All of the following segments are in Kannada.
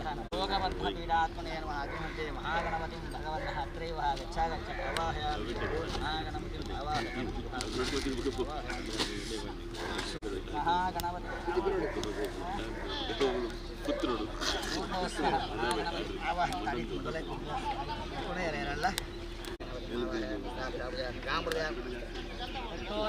योगबद्धपीडात्मने नमः अग्निमध्ये महागणपतिं भगवन्तः अत्रैव गच्छागच्छ आवाहयामि महागणपतिं आवाहयामि महागणपति पुत्रुडु महागणपति आवाहयामि कुणेरेरल्ल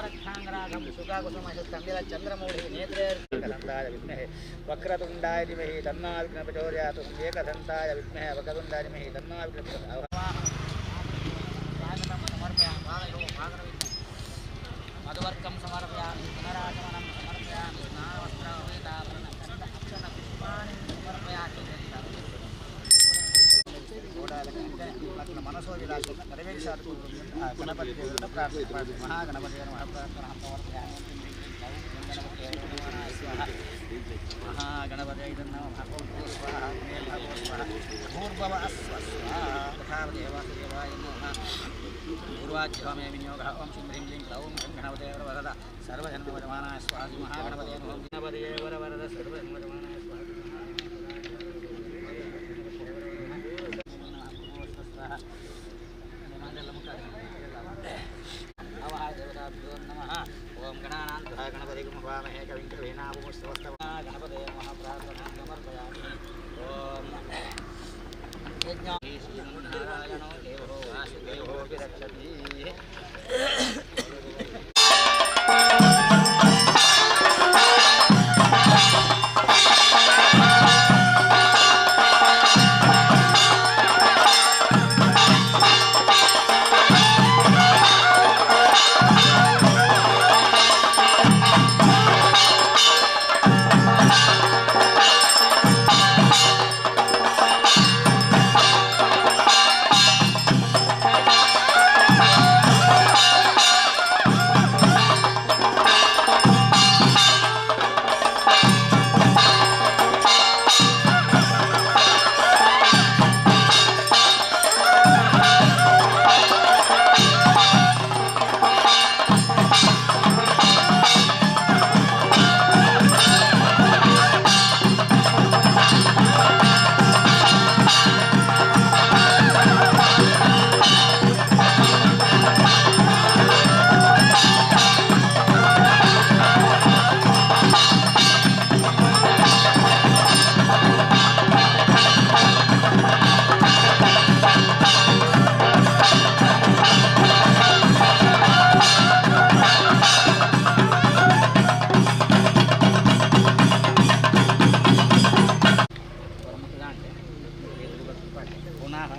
रक्षांगराघं सुखाकुसुमस्तंबिल चंद्रमौळि नेत्रेर्कलंदाय विद्महे वक्रतुंडाय धीमहि तन्नो विघ्नः प्रचोदयात् एकदन्ताय विद्महे वक्रतुंडाय धीमहि तन्नो विघ्नः मधुवर्कं समर्पयामि पुनरागमनं समर्पयामि स्नानवस्त्रवेदाभरणं अक्षरपुष्पाणि समर्पयामि मनसो विलासं नेरवेरिसादु गणपति देवरನ್ನು ಪ್ರಾರ್ಥನೆ ಮಹಾಗಣಪತಿಯನ್ನು ಮಹಾಪ್ರಾರ್ಥನಾ ಸಮರ್ಪಯಾಮಿ महागणपते भूर्भव तथा देवासुदेवाय नमः पूर्वाज्यमे विनियोगः ओं श्रीं ह्रीं क्लीं क्लौं गणपते वरद सर्वजन्मवजमानाय स्वाहा महागणपते नमः गणपते वरद सर्वजन्मवजमानाय स्वाहा देवताभ्यो नमः ओं गणानां गणपति गुमवामहे कविं कवीनामुस्तवस्तवा गणपते महाप्रार्थनां समर्पयामि ओं यज्ञो श्रीमन्नारायणो देवो वासुदेवो विरक्षति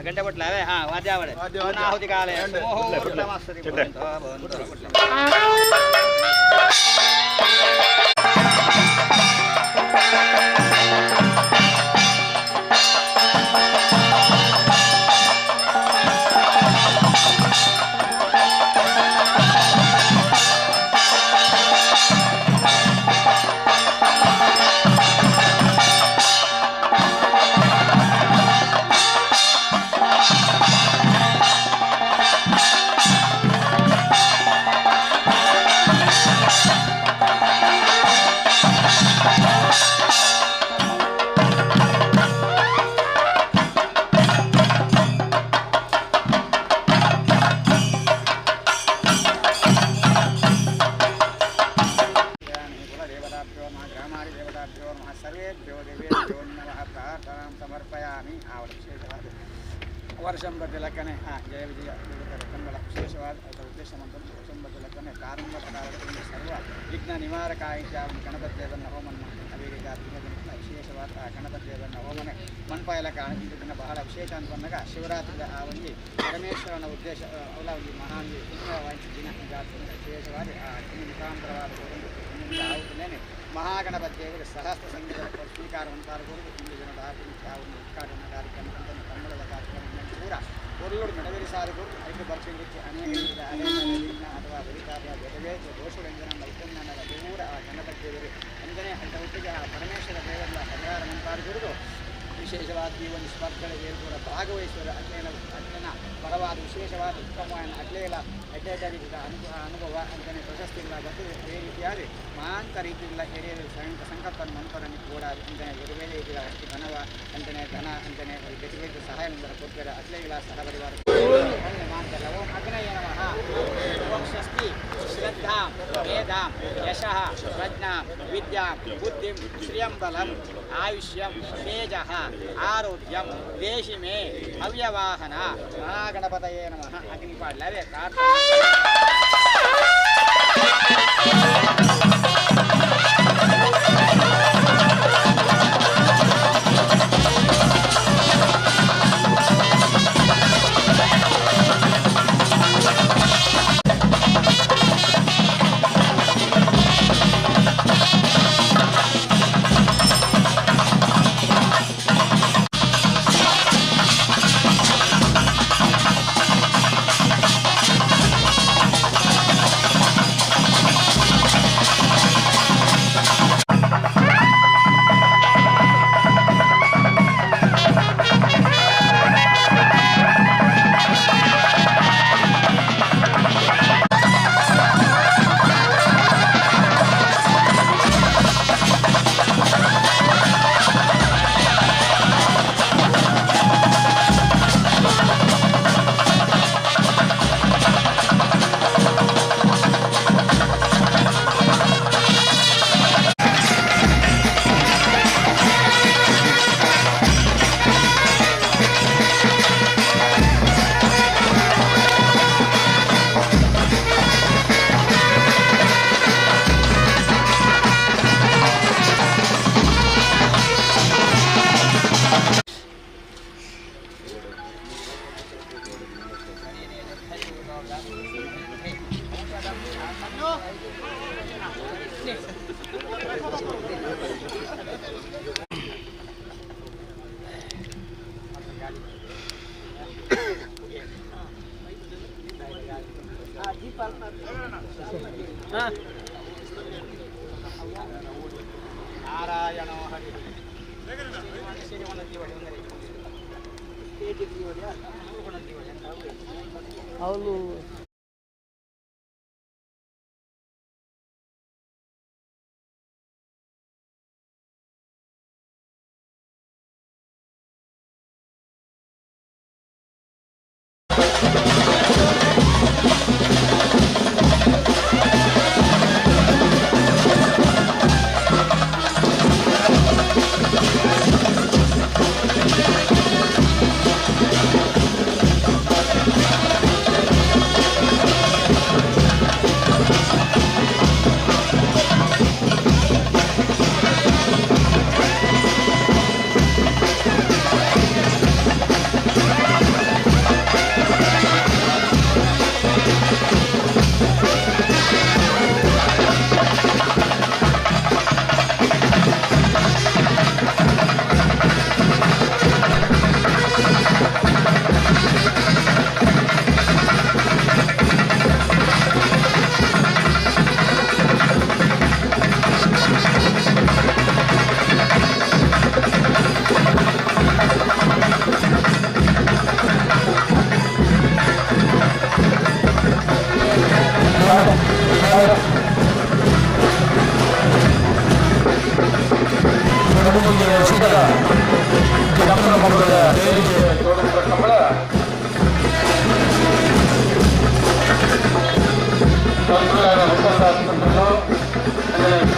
घंटे पटलावे हाँ वाद्यावळे आहुति काले वर्षं बदलकने जय विजय रत्नबल विशेषवाद उद्देशमंत्र वर्षं बदलकने प्रारंभ सर्व विघ्न निवारकाय गणपति होमन विशेषवाद गणपति होमन मनपायल दिन बहಳ विशेष अंत शिवरात्रि आवि परमेश्वर उद्देश अवला महान दिन विशेषवाद मुखांतरवाद महागणपति सहस्त्र संगीत स्वीकार उद्घाटन कार्यक्रम कन्नड़ कार्यक्रम पूरा कोल्लूर नडवेरिसादु ऐक्य परिचय अनेक अथवा बलिकार्य वेदवे दोषव्यंजन वैद्यन पूरा गणपति अंजने अंतगे परमेश्वर देवर परिहार मंत्र विशेषवाद जीवन स्पर्धे पूरा भागवहिಸುವ ಅತ್ಯಂತ ಪರವಾದ ವಿಶೇಷವಾದ ಉತ್ತಮವಾದ ಅಡ್ಲೇಲ ಅಡ್ಡಾಡಿದ ಅನುಭವ ಅಂತಲೇ ಪ್ರಶಸ್ತಿಗಳ ಬಗ್ಗೆ ಈ ರೀತಿಯಾಗಿ ಮಹಾಂತ ರೀತಿಯಿಂದ ಹಿರಿಯರು ಸಂಕಲ್ಪ ಮಂತ್ರವನ್ನು ಕೂಡ ಅಂತಲೇ ಬೇರೆ ಬೇರೆ ಅಷ್ಟು ಧನವ ಅಂತಾನೆ ಧನ ಅಂತಾನೆ ಗತಿಗಳಿಗೆ ಸಹಾಯ ಕೊಡ್ತಾರೆ ಅತ್ಲೆಗಳ ಸಹಪರಿವಾರ ಮಾಡ್ತಾರಲ್ಲ. ಓಂ ಅಗ್ನಯ ನಮಃ. ಓಂ ಷಷ್ಠಿ ಶ್ರದ್ಧಾ ಮೇಧಾ ಯಶಃ ಪ್ರಜ್ಞಾ ವಿದ್ಯಾ ಬುದ್ಧಿಂ ಶ್ರಿಯಂ ಬಲಂ ಆಯುಷ್ಯಂ ತೇಜಃ ಆರೋಗ್ಯಂ ದೇಶಿ ಮೇ ಅವ್ಯವಾಹನ. ಮಹಾಗಣಪತಯೇ ನಮಃ. ಅಗ್ನಿ ಪಾಡ್ಲವೇ ನಾರಾಯಣೋ ಹರಿ ಅವನು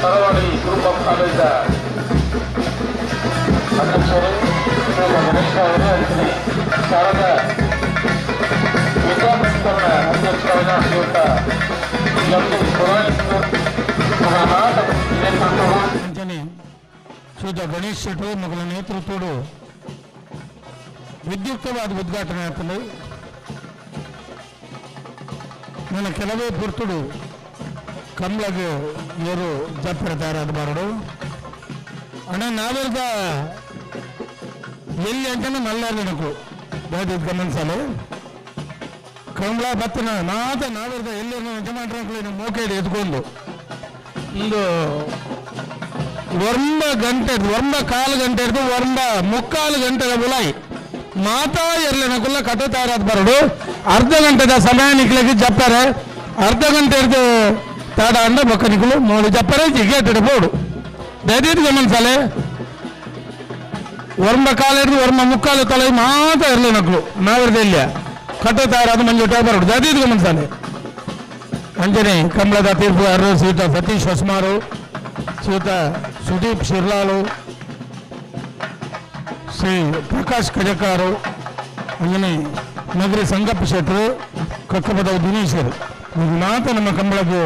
ತರವಾಡಿ ಗ್ರೂಪ್ ಆಫ್ ಕಾಲೇಜ್ ಅಧ್ಯಕ್ಷರು ಗಣೇಶ ಅವರೇ ಅಂತೀನಿ ಶಾರದಾ ವಿದ್ಯಾಸಂಸ್ಥೆಗಳ ಅಧ್ಯಕ್ಷರಾದ ಶ್ರೀಯುತ ಶ್ರೀಯುತ ಗಣೇಶ್ ಶೆಟ್ಟಿ ಮೊದಲ ನೇತೃತ್ವದ ವಿದ್ಯುಕ್ತವಾದ ಉದ್ಘಾಟನೆ ಆಗ್ತದೆ. ನನ್ನ ಕೆಲವೇ ಪುರ್ತುಡು ಕಮಲಗೆ ಇವರು ಜಪ್ಪರ ತಯಾರಾದಬಾರದು ಅಣ್ಣ ನಾವೆಲ್ಗ ಎಲ್ಲಿ ಅಂತಾನೆ ಮಲ್ಲಾರ್ದನಕು ದಾದಿ ಗಮನಿಸಲು ಕಮಲ ಬತ್ತನ ಮಾತ ನಾವೆಲ್ಗ ಎಲ್ಲಿ ಯಜಮಾನ್ರ ಮೋಕೆಡಿ ಎತ್ಕೊಂಡು ಒಂದು ಒಂಬ ಕಾಲು ಗಂಟೆ ಹಿಡಿದು ಮುಕ್ಕಾಲು ಗಂಟೆದ ಬುಲಾಯಿ ಮಾತಾ ಎರ್ಲಿನಕುಲ್ಲ ಕಥೆ ತಯಾರಾದಬಾರದು. ಅರ್ಧ ಗಂಟೆದ ಸಮಯ ನಿಕ್ಲಿಕ್ಕೆ ಜಪ್ಪಾರೆ ಅರ್ಧ ಗಂಟೆ ಹಿಡಿದು ತಾಡ ಅಂಡ ಬೊಕ್ಕ ನಿಕ್ಕಲು ನೋಡಿ ಜಪ್ಪರೆ ಗೇಟ್ ಇಡಬಹುದು. ದಯವಿಟ್ಟು ಗಮನಿಸಲೆ ಒರ್ಮ ಕಾಲ ಹಿಡಿದು ಒರ್ಮ ಮುಕ್ಕಾಲು ತಲೆ ಮಾತ್ರ ಇರಲಿ ನಕ್ಳು ನಾವಿರದೆ ಇಲ್ಲ ಕಟ್ಟ ತಯಾರಾದ ಮಂಜುಟ ಬರೋದು ದದೀದ್ ಗಮನಿಸಾಲೆ ಅಂಜನೆ ಕಮಲದ ತೀರ್ಪು ಅರ್ರು ಶ್ರೀಯುತ ಸತೀಶ್ ಹೊಸ್ಮಾರು ಶ್ರೀಯುತ ಸುದೀಪ್ ಶಿರ್ಲಾಲು ಶ್ರೀ ಪ್ರಕಾಶ್ ಕಜಕಾರು ಅಂಜನೆ ನಗರಿ ಸಂಗಪ್ಪ ಶೆಟ್ಟರು ಕಕ್ಕಪದವು ದಿನೇಶರು ಇದು ಮಾತ್ರ ನಮ್ಮ ಕಂಬಳಕ್ಕೆ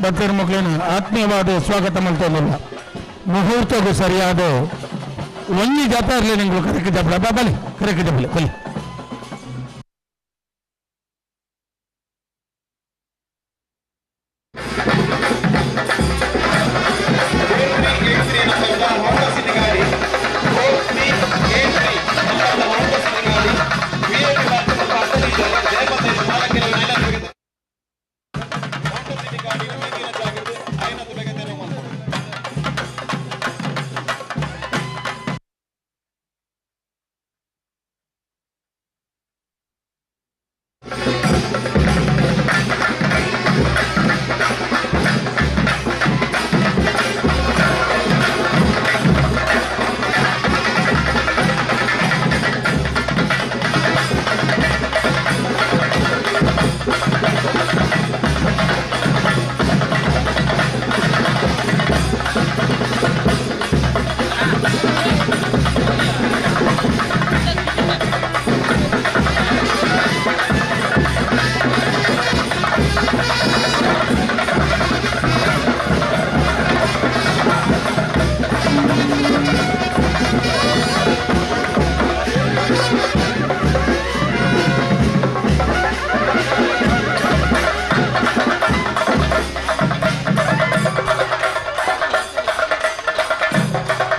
ಬರ್ತಿರೋ ಮಕ್ಕಳೇನು ಆತ್ಮೀಯವಾದ ಸ್ವಾಗತ ಮಾಡ್ತೋದಿಲ್ಲ ಮುಹೂರ್ತಕ್ಕೂ ಸರಿಯಾದ ಒಂಜಿ ಜಪ ಇರಲಿ ನಿಂಗಳು ಕರೆಕ್ಟ್ ಜಪಲ ಬಲಿ ಕರೆಕ್ಟ್ ಜಪಲೆ ಬಲಿ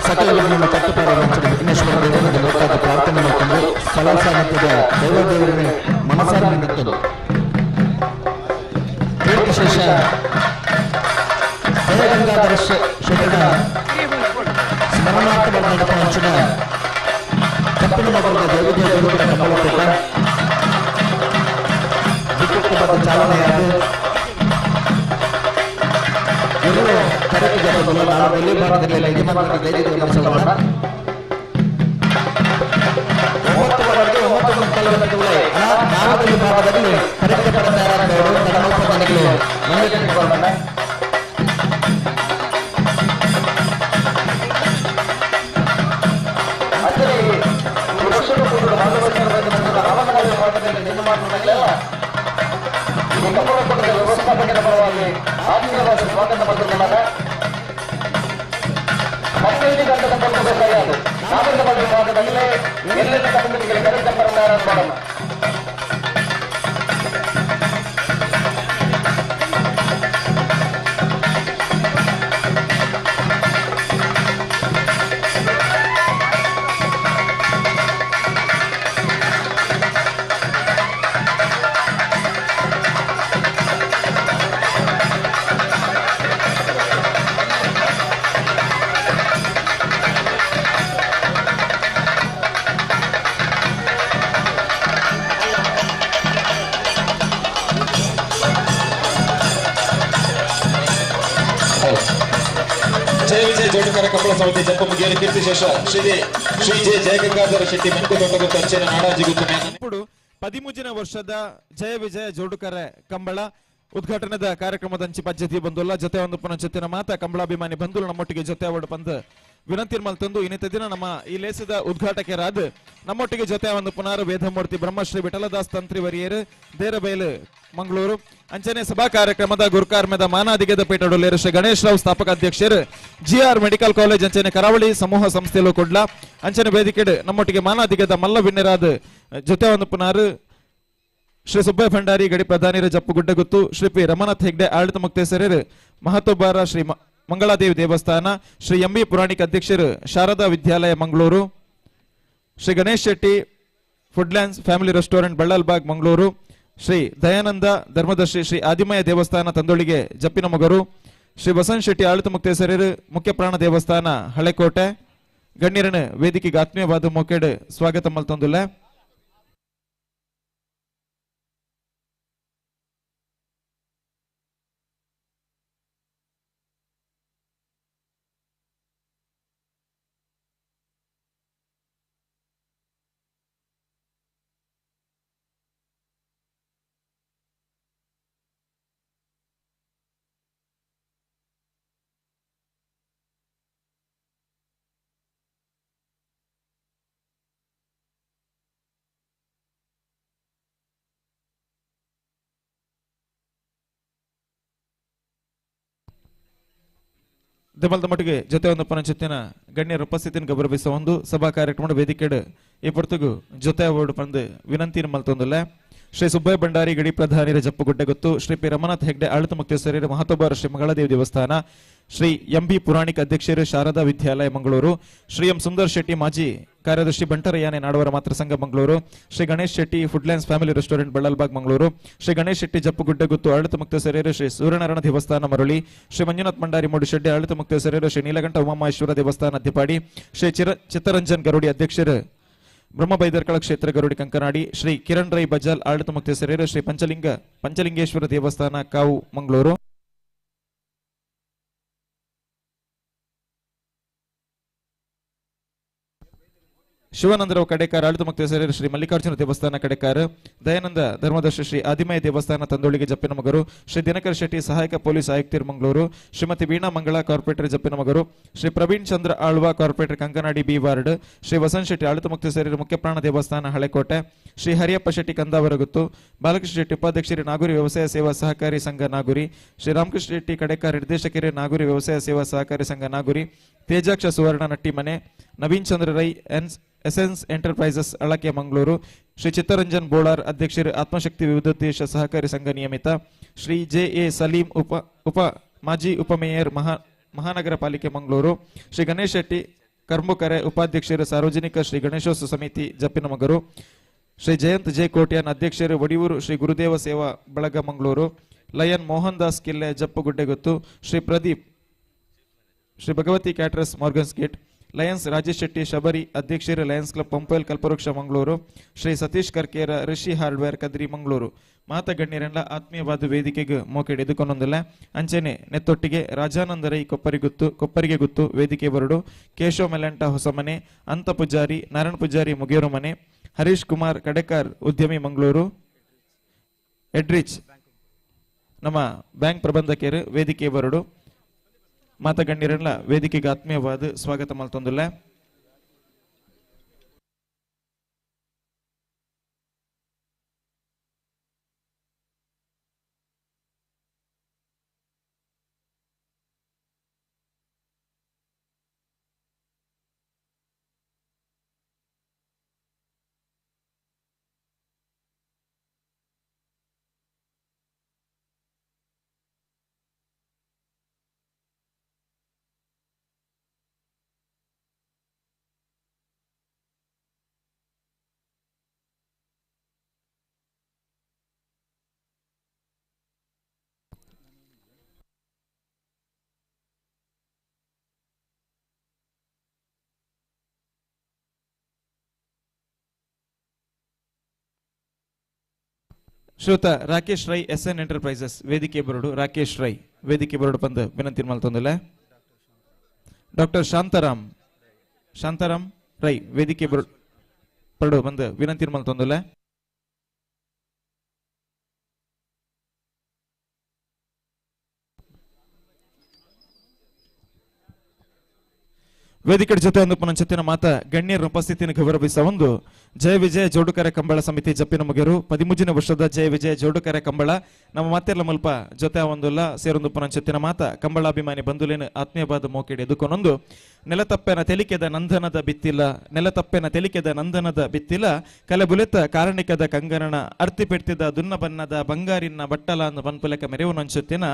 ಸಕಲಗಳನ್ನು ತಟ್ಟುಪಾರ ವಿಘ್ನೇಶ್ವರ ದೇವರಿಗೆ ಲೋಕಾದ ಪ್ರಾರ್ಥನೆ ಮಾಡಿಕೊಂಡು ಸ್ಥಳ ಸಾಮರ್ಥ್ಯದ ದೇವರನ್ನೇ ಮನಸಾರ ನಿಂತದ್ದು ವಿಶೇಷ ಜಯಗಂಗಾಧರ ಶೆಟ್ಟರ ಸ್ಮರಣಾರ್ಥವಾಗಿ ನಡೆದ ಹಂಚಿನ ಕಪ್ಪಿನ ಮಗದ ದೇವದೇವರು ಕಂಬಳಪೇಟ ವಿದ್ಯುಕ್ತವಾದ ಚಾಲನೆಯಾದ ಇವರು ಕರೆಕ್ಟ್ ಜಪಗಳು ನಾವು ಎಲ್ಲಿ ಭಾಗದಲ್ಲಿ ಯಜಮಾನರ ಧೈರ್ಯದ ನಡೆಸೋಣ 9 ನಾಲ್ಕನೇ ಭಾಗದಲ್ಲಿ ಕರೆಕ್ಟ್ ತಯಾರಾದವರು ಧರ್ಮೋಪಕರಣಗಳು ಮುಂದೆ ವ್ಯವಸ್ಥಾಪಕರ ಪರವಾಗಿ ಆತ್ಮೀಯವಾದ ಸ್ವಾಗತ ಪಡೆದುಕೊಂಡಾಗ 15 ಗಂಟೆ ತಲುಪಬೇಕಾಗಿದೆ. 4 ಗಂಟೆ ಭಾಗದಲ್ಲಿ ಎಲ್ಲೆಲ್ಲ ಕಮಿಟಿಗಳಿಗೆ ಕರೆಕ್ಟ್ ಪ್ರಾರಂಭ ಮಾಡೋಣ. ಜಯ ವಿಜಯ ಜೋಡುಕರ ಕಪ್ಪಳ ಸಮಿತಿ ಜಪ್ಪ ಮುಗಿಯಲು ಕೀರ್ತಿಶೇಷ ಶ್ರೀ ಜೆ ಜಯಗಂಗಾಧರ ಶೆಟ್ಟಿ ಮೆಂಕು ದೊಡ್ಡ ಅಂಚೆನ ನಾಡಾಜಿಗುತ್ತನೆ ఇప్పుడు 13ನೇ ವರ್ಷದ ಜಯ ವಿಜಯ ಜೋಡುಕರ ಕಂಬಳ ಉದ್ಘಾಟನದ ಕಾರ್ಯಕ್ರಮದಂಚಿ ಪದ್ಧತಿ ಬಂದುಲ್ಲ ಜೊತೆ ಒಂದು ಪುನಃ ಜೊತೆನ ಮಾತ ಕಂಬಳಾಭಿಮಾನಿ ಬಂಧುಗಳು ನಮ್ಮೊಟ್ಟಿಗೆ ಜೊತೆ ಅವಡು ಬಂದು ವಿನಂತಿ ಮಲ್ತಂದು ಇನ್ನಿತ ದಿನ ನಮ್ಮ ಈ ಲೇಸದ ಉದ್ಘಾಟಕರಾದ ನಮ್ಮೊಟ್ಟಿಗೆ ಜೊತೆ ಒಂದು ಪುನರ್ ವೇದಮೂರ್ತಿ ಬ್ರಹ್ಮಶ್ರೀ ವಿಠಲದಾಸ್ ತಂತ್ರಿ ವರಿಯರು ದೇರಬೈಲು ಮಂಗಳೂರು ಅಂಚನೆ ಸಭಾ ಕಾರ್ಯಕ್ರಮದ ಗುರುಕಾರ್ಮದ ಮಾನಾದಿಗೆದ ಪೇಟಡೋಲೇರು ಶ್ರೀ ಗಣೇಶ್ ರಾವ್ ಸ್ಥಾಪಕ ಅಧ್ಯಕ್ಷರು ಜಿಆರ್ ಮೆಡಿಕಲ್ ಕಾಲೇಜ್ ಅಂಚನೆ ಕರಾವಳಿ ಸಮೂಹ ಸಂಸ್ಥೆಯಲ್ಲೂ ಕೊಡ್ಲ ಅಂಚನೆ ವೇದಿಕೆ ನಮ್ಮೊಟ್ಟಿಗೆ ಮಾನಾದಿಗೆದ ಮಲ್ಲ ವಿನ್ಯರಾದ ಜೊತೆ ಒಂದು ಪುನರ್ ಶ್ರೀ ಸುಬ್ಬಯ್ಯ ಭಂಡಾರಿ ಗಡಿ ಪ್ರಧಾನಿರ ಜಪ್ಪು ಗುಡ್ಡಗುತ್ತು ಶ್ರೀ ಪಿ ರಮನಾಥ್ ಹೆಗ್ಡೆ ಆಡಳಿತ ಮುಕ್ತೇಸರರು ಮಹತೋಬಾರ ಶ್ರೀ ಮಂಗಳಾದೇವಿ ದೇವಸ್ಥಾನ ಶ್ರೀ ಎಂಬಿ ಪುರಾಣಿಕ ಅಧ್ಯಕ್ಷರು ಶಾರದಾ ವಿದ್ಯಾಲಯ ಮಂಗಳೂರು ಶ್ರೀ ಗಣೇಶ್ ಶೆಟ್ಟಿ ಫುಡ್ಲ್ಯಾಂಡ್ಸ್ ಫ್ಯಾಮಿಲಿ ರೆಸ್ಟೋರೆಂಟ್ ಬಳ್ಳಾಲ್ಬಾಗ್ ಮಂಗಳೂರು ಶ್ರೀ ದಯಾನಂದ ಧರ್ಮದರ್ಶಿ ಶ್ರೀ ಆದಿಮಯ ದೇವಸ್ಥಾನ ತಂದೊಳಿಗೆ ಜಪ್ಪಿನ ಮೊಗರು ಶ್ರೀ ಬಸನ್ ಶೆಟ್ಟಿ ಆಡಳಿತ ಮುಕ್ತೇಸರರು ಮುಖ್ಯ ಪ್ರಾಣ ದೇವಸ್ಥಾನ ಹಳೆಕೋಟೆ ಗಣ್ಯರನ್ನು ವೇದಿಕೆಗೆ ಆತ್ಮೀಯವಾದ ಮೊಕೆಡ್ ಸ್ವಾಗತ ಮಲ್ತೊಂದುಲ್ಲ ದೆಮಲ್ದ ಮಟ್ಟಿಗೆ ಜೊತೆ ಒಂದು ಪಂಚತ್ತಿನ ಗಣ್ಯರ ಉಪಸ್ಥಿತಿಯನ್ನು ಗೌರವಿಸುವ ಒಂದು ಸಭಾ ಕಾರ್ಯಕ್ರಮದ ವೇದಿಕೆಡು ಈ ಪೊರ್ತುಗು ಜೊತೆ ಅವಾರ್ಡ್ ಪಂದು ವಿನಂತಿ ಮಲ್ತೊಂದುಲ್ಲ ಶ್ರೀ ಸುಬ್ಬಯ್ಯ ಭಂಡಾರಿ ಗಡಿ ಪ್ರಧಾನಿರ ಜಪ್ಪು ಗುಡ್ಡೆ ಗೊತ್ತು ಶ್ರೀ ಪಿ ರಮನಾಥ್ ಹೆಗ್ಡೆ ಆಡಳಿತ ಮುಖ್ಯಸ್ಥರ ಮಹತೋಬಾರ ಶ್ರೀ ಮಂಗಳಾದೇವಿ ದೇವಸ್ಥಾನ ಶ್ರೀ ಎಂಬಿ ಪುರಾಣಿಕ ಅಧ್ಯಕ್ಷರು ಶಾರದಾ ವಿದ್ಯಾಲಯ ಮಂಗಳೂರು ಶ್ರೀ ಎಂ ಸುಂದರ್ ಶೆಟ್ಟಿ ಮಾಜಿ ಕಾರ್ಯದರ್ಶಿ ಬಂಟರಯಾನೆ ನಾಡವರ ಮಾತೃ ಸಂಘ ಮಂಗಳೂರು ಶ್ರೀ ಗಣೇಶ್ ಶೆಟ್ಟಿ ಫುಡ್ಲ್ಯಾಂಡ್ಸ್ ಫ್ಯಾಮಿಲಿ ರೆಸ್ಟೋರೆಂಟ್ ಬಳ್ಳಲ್ಬಾಗ್ ಮಂಗಳೂರು ಶ್ರೀ ಗಣೇಶ್ ಶೆಟ್ಟಿ ಜಪ್ಪು ಗುಡ್ಡೆ ಗೊತ್ತು ಆಡಳಿತ ಮುಖ್ಯಸ್ಥರು ಶ್ರೀ ಸೂರ್ಯನಾರಾಯಣ ದೇವಸ್ಥಾನ ಮರಳಿ ಶ್ರೀ ಮಂಜುನಾಥ್ ಮಂಡಾರಿ ಮೂಡುಶೆಡ್ಡಿ ಆಡಳಿತ ಮುಖ್ಯಸ್ಥರು ಶ್ರೀ ನೀಲಕಂಠ ಉಮಾಮಹೇಶ್ವರ ದೇವಸ್ಥಾನ ಅದ್ದಿಪಾಡಿ ಶ್ರೀ ಚಿತ್ತರಂಜನ್ ಗರುಡಿ ಅಧ್ಯಕ್ಷರು ಬ್ರಹ್ಮಬೈದರ್ಕಳ ಕ್ಷೇತ್ರ ಗರುಡಿ ಕಂಕನಾಡಿ ಶ್ರೀ ಕಿರಣ್ ರೈ ಬಜಾಲ್ ಆಡಳಿತ ಮುಖ್ಯಸ್ಥರು ಶ್ರೀ ಪಂಚಲಿಂಗೇಶ್ವರ ದೇವಸ್ಥಾನ ಕಾವು ಮಂಗಳೂರು ಶಿವಾನಂದರಾವ್ ಕಡೆಕಾರ್ ಆಡಳಿತ ಮುಖ್ಯಸ್ಥರು ಶ್ರೀ ಮಲ್ಲಿಕಾರ್ಜುನ ದೇವಸ್ಥಾನ ಕಡೆಕಾರ್ ದಯಾನಂದ ಧರ್ಮದರ್ಶಿ ಶ್ರೀ ಆದಿಮಯ ದೇವಸ್ಥಾನ ತಂದೋಳಿಗೆ ಜಪ್ಪಿನ ಮಗರು ಶ್ರೀ ದಿನಕರ್ ಶೆಟ್ಟಿ ಸಹಾಯಕ ಪೊಲೀಸ್ ಆಯುಕ್ತರು Mangaluru Shrimati Veena Mangala corporator Jeppina Mogaru Shri Praveen Chandra Alva corporator Kankanadi B ward Shri Vasant Shetty ಆಡಳಿತ ಮುಖ್ಯಸ್ಥರು ಮುಖ್ಯಪ್ರಾಣ ದೇವಸ್ಥಾನ ಹಳೆಕೋಟೆ ಶ್ರೀ ಹರಿಯಪ್ಪ ಶೆಟ್ಟಿ ಕಂದಾವರಗುತ್ತು ಬಾಲಕೃಷ್ಣ ಶೆಟ್ಟಿ ಉಪಾಧ್ಯಕ್ಷರು ನಾಗೂರಿ ವ್ಯವಸಾಯ ಸೇವಾ ಸಹಕಾರಿ ಸಂಘ ನಾಗೂರಿ ಶ್ರೀ ರಾಮಕೃಷ್ಣ ಶೆಟ್ಟಿ ಕಡೆಕಾರ್ ನಿರ್ದೇಶಕರು ನಾಗೂರಿ ವ್ಯವಸಾಯ ಸೇವಾ ಸಹಕಾರಿ ಸಂಘ ನಾಗೂರಿ ತೇಜಾಕ್ಷ ಸುವರ್ಣ ನಟ್ಟಿ ಮನೆ ನವೀನ್ ಚಂದ್ರ ರೈ ಎಸೆನ್ಸ್ ಎಂಟರ್ಪ್ರೈಸಸ್ ಅಳಕೆ ಮಂಗಳೂರು ಶ್ರೀ ಚಿತ್ತರಂಜನ್ ಬೋಳಾರ್ ಅಧ್ಯಕ್ಷರು ಆತ್ಮಶಕ್ತಿ ವಿವಿಧೋದ್ದೇಶ ಸಹಕಾರಿ ಸಂಘ ನಿಯಮಿತ ಶ್ರೀ ಜೆ.ಎ. ಸಲೀಂ ಮಾಜಿ ಉಪಮೇಯರ್ ಮಹಾನಗರ ಪಾಲಿಕೆ ಮಂಗಳೂರು ಶ್ರೀ ಗಣೇಶ್ ಶೆಟ್ಟಿ ಕರ್ಮುಕರೆ ಉಪಾಧ್ಯಕ್ಷರು ಸಾರ್ವಜನಿಕ ಶ್ರೀ ಗಣೇಶೋತ್ಸವ ಸಮಿತಿ ಜಪ್ಪಿನ ಮಗರು ಶ್ರೀ ಜಯಂತ್ ಜೆ ಕೋಟ್ಯಾನ್ ಅಧ್ಯಕ್ಷರು ವಡಿಯೂರು ಶ್ರೀ ಗುರುದೇವ ಸೇವಾ ಬಳಗ ಮಂಗಳೂರು ಲಯನ್ ಮೋಹನ್ ದಾಸ್ ಕಿಲ್ಲೆ Jeppu Guddegottu Shri Pradeep Shri Bhagavati caterers Morgan's Gate lions Rajesh Shetty Shabari ಅಧ್ಯಕ್ಷರು lions club Pumpwell Kalpavriksha Mangaluru Shri Satish Karkera Rishi hardware Kadri Mangaluru ಮಾತ ಗಣ್ಯರೆಲ್ಲ ಆತ್ಮೀಯವಾದ ವೇದಿಕೆಗೆ ಮೋಕೆಡೆ ಎದುಕೊಂಡೊಂದಿಲ್ಲ ಅಂಚೆನೆ ನೆತ್ತೊಟ್ಟಿಗೆ ರಾಜಾನಂದ ರೈ ಕೊಪ್ಪರಿಗೆ ಗುತ್ತು ವೇದಿಕೆ ಬರಡು ಕೇಶವ್ ಮೆಲೆಂಟ ಹೊಸಮನೆ ಅಂತ ಪೂಜಾರಿ ನಾರಾಯಣ ಪೂಜಾರಿ ಮುಗೇರು ಮನೆ ಹರೀಶ್ ಕುಮಾರ್ ಕಡೆಕಾರ್ ಉದ್ಯಮಿ ಮಂಗಳೂರು ಎಡ್ರಿಚ್ ನಮ್ಮ ಬ್ಯಾಂಕ್ ಪ್ರಬಂಧಕರು ವೇದಿಕೆ ಬರಡು ಮಾತ ಗಣ್ಯರೆಲ್ಲ ವೇದಿಕೆಗೆ ಆತ್ಮೀಯವಾದ ಸ್ವಾಗತ ಮಲ್ತೊಂದಿಲ್ಲ ಶ್ರೋತ ರಾಕೇಶ್ ರೈ ಎಸ್ಎನ್ ಎಂಟರ್ಪ್ರೈಸಸ್ ವೇದಿಕೆ ಬರಡು ರಾಕೇಶ್ ರೈ ವೇದಿಕೆ ಬರಡು ಬಂದು ವಿನಂತಿ ಮಲ್ತೊಂದಿಲ್ಲ ಡಾಕ್ಟರ್ ಶಾಂತಾರಾಮ್ ರೈ ವೇದಿಕೆ ಬರಡು ಬಂದು ವಿನಂತಿ ಮಲ್ತೊಂದಿಲ್ಲ ವೇದಿಕೆ ಜೊತೆ ಒಂದು ಪುನಂಚತ್ತಿನ ಮಾತ ಗಣ್ಯರ ಉಪಸ್ಥಿತಿಯನ್ನು ಗೌರವಿಸುವ ಒಂದು ಜಯ ವಿಜಯ ಜೋಡುಕರೆ ಕಂಬಳ ಸಮಿತಿ ಜಪ್ಪಿನ ಮುಗಿರು 13ನೇ ವರ್ಷದ ಜಯ ವಿಜಯ ಜೋಡುಕರೆ ಕಂಬಳ ನಮ್ಮ ಮಾತೆಲ್ಲ ಮುಲ್ಪ ಜೊತೆ ಒಂದಲ್ಲ ಸೇರೊಂದು ಪುನಂಚತ್ತಿನ ಮಾತ ಕಂಬಳಾಭಿಮಾನಿ ಬಂಧುಲೇನು ಆತ್ಮೀಯವಾದ ಮೋಕೆಡೆ ಎದುಕೊಂಡೊಂದು ನೆಲತಪ್ಪೆನ ತೆಲಿಕೆದ ನಂದನದ ಬಿತ್ತಿಲ ಕಲೆಬುಲೆತ ಕಾರಣಿಕದ ಕಂಗನನ ಅರ್ತಿಪೆಡ್ತಿದ ದುನ್ನ ಬಣ್ಣದ ಬಂಗಾರಿನ ಬಟ್ಟಲ ಅನ್ನು ಪನ್ಪುಲೆಕ ಮೆರೆವು ನಂಚುತ್ತಿನ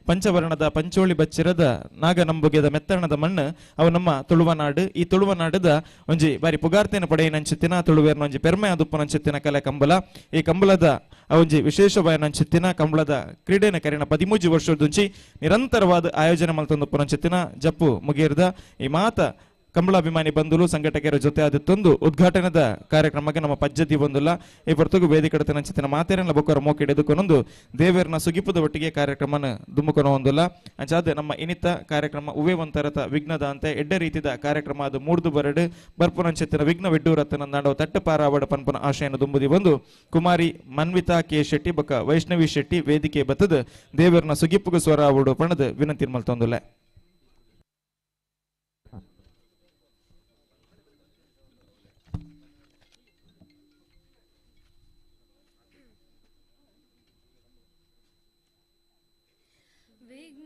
ಪಂಚವರ್ಣದ ಪಂಚೋಳಿ ಬಚ್ಚಿರದ ನಾಗನಂಬುಗೆದ ಮೆತ್ತಣದ ಮಣ್ಣು ಅವು ನಮ್ಮ ತುಳುವನಾಡು ಈ ತುಳುವನಾಡದ ಒಂಜಿ ಬಾರಿ ಪುಗಾರ್ತೆನ ಪಡೆಯ ನಂಚುತ್ತಿನ ತುಳುವೇರ್ನ ಒಂಜಿ ಪೆರ್ಮೆ ಅದುಪ್ಪು ನಂಚುತ್ತಿನ ಕಲೆ ಕಂಬಳ ಈ ಕಂಬಳದ ಒಂಜಿ ವಿಶೇಷವಾದ ನಂಚುತ್ತಿನ ಕಂಬಳದ ಕ್ರೀಡೆನ ಕರೆನ 13 ವರ್ಷದಂಚಿ ನಿರಂತರವಾದ ಆಯೋಜನೆ ಮಲ್ತೊಂದು ಪುನಂಚುತ್ತಿನ ಜಪ್ಪು ಮುಗಿಯರ್ದ ಈ ಮಾತ ಕಂಬಳಾಭಿಮಾನಿ ಬಂಧುಲು ಸಂಘಟಕರ ಜೊತೆ ಆದಿತ್ತೊಂದು ಉದ್ಘಾಟನದ ಕಾರ್ಯಕ್ರಮಕ್ಕೆ ನಮ್ಮ ಪಜ್ಜತಿ ಬಂದುಲ್ಲ ಈ ಹೊರತುಗು ವೇದಿಕೆ ನಂಚಿನ ಮಾತೇರನ್ನ ಬೊಕ್ಕರ ಮೋಕೆಡೆ ಎದುಕೊಂಡೊಂದು ದೇವರನ ಸುಗಿಪದ ಒಟ್ಟಿಗೆ ಕಾರ್ಯಕ್ರಮನ ದುಮ್ಮುಕೊನ ಹೊಂದಿಲ್ಲ ಅಂಚಾದ ನಮ್ಮ ಇನಿತ ಕಾರ್ಯಕ್ರಮ ಉವೇ ಒಂತರತ ವಿಘ್ನದ ಅಂತ ಎಡ್ಡ ರೀತಿದ ಕಾರ್ಯಕ್ರಮ ಅದು ಮೂಡ್ದು ಬರಡು ಬರ್ಪುನಂಚಿತ್ತಿನ ವಿಘ್ನ ವಿಡ್ಡೂರತ್ತನ ನಾಡೋ ತಟ್ಟು ಪಾರಾವಡ ಪನ್ಪನ ಆಶಯನ ದುಂಬುದಿ ಬಂದು ಕುಮಾರಿ ಮನ್ವಿತಾ ಕೆ ಶೆಟ್ಟಿ ಬೊಕ್ಕ ವೈಷ್ಣವಿ ಶೆಟ್ಟಿ ವೇದಿಕೆ ಬತ್ತದ ದೇವರನ ಸುಗಿಪ್ಪುಗು ಸ್ವರ ಆವಡು ಪಣದ ವಿನಂತಿ ಮಲ್ತೊಂದುಲ್ಲ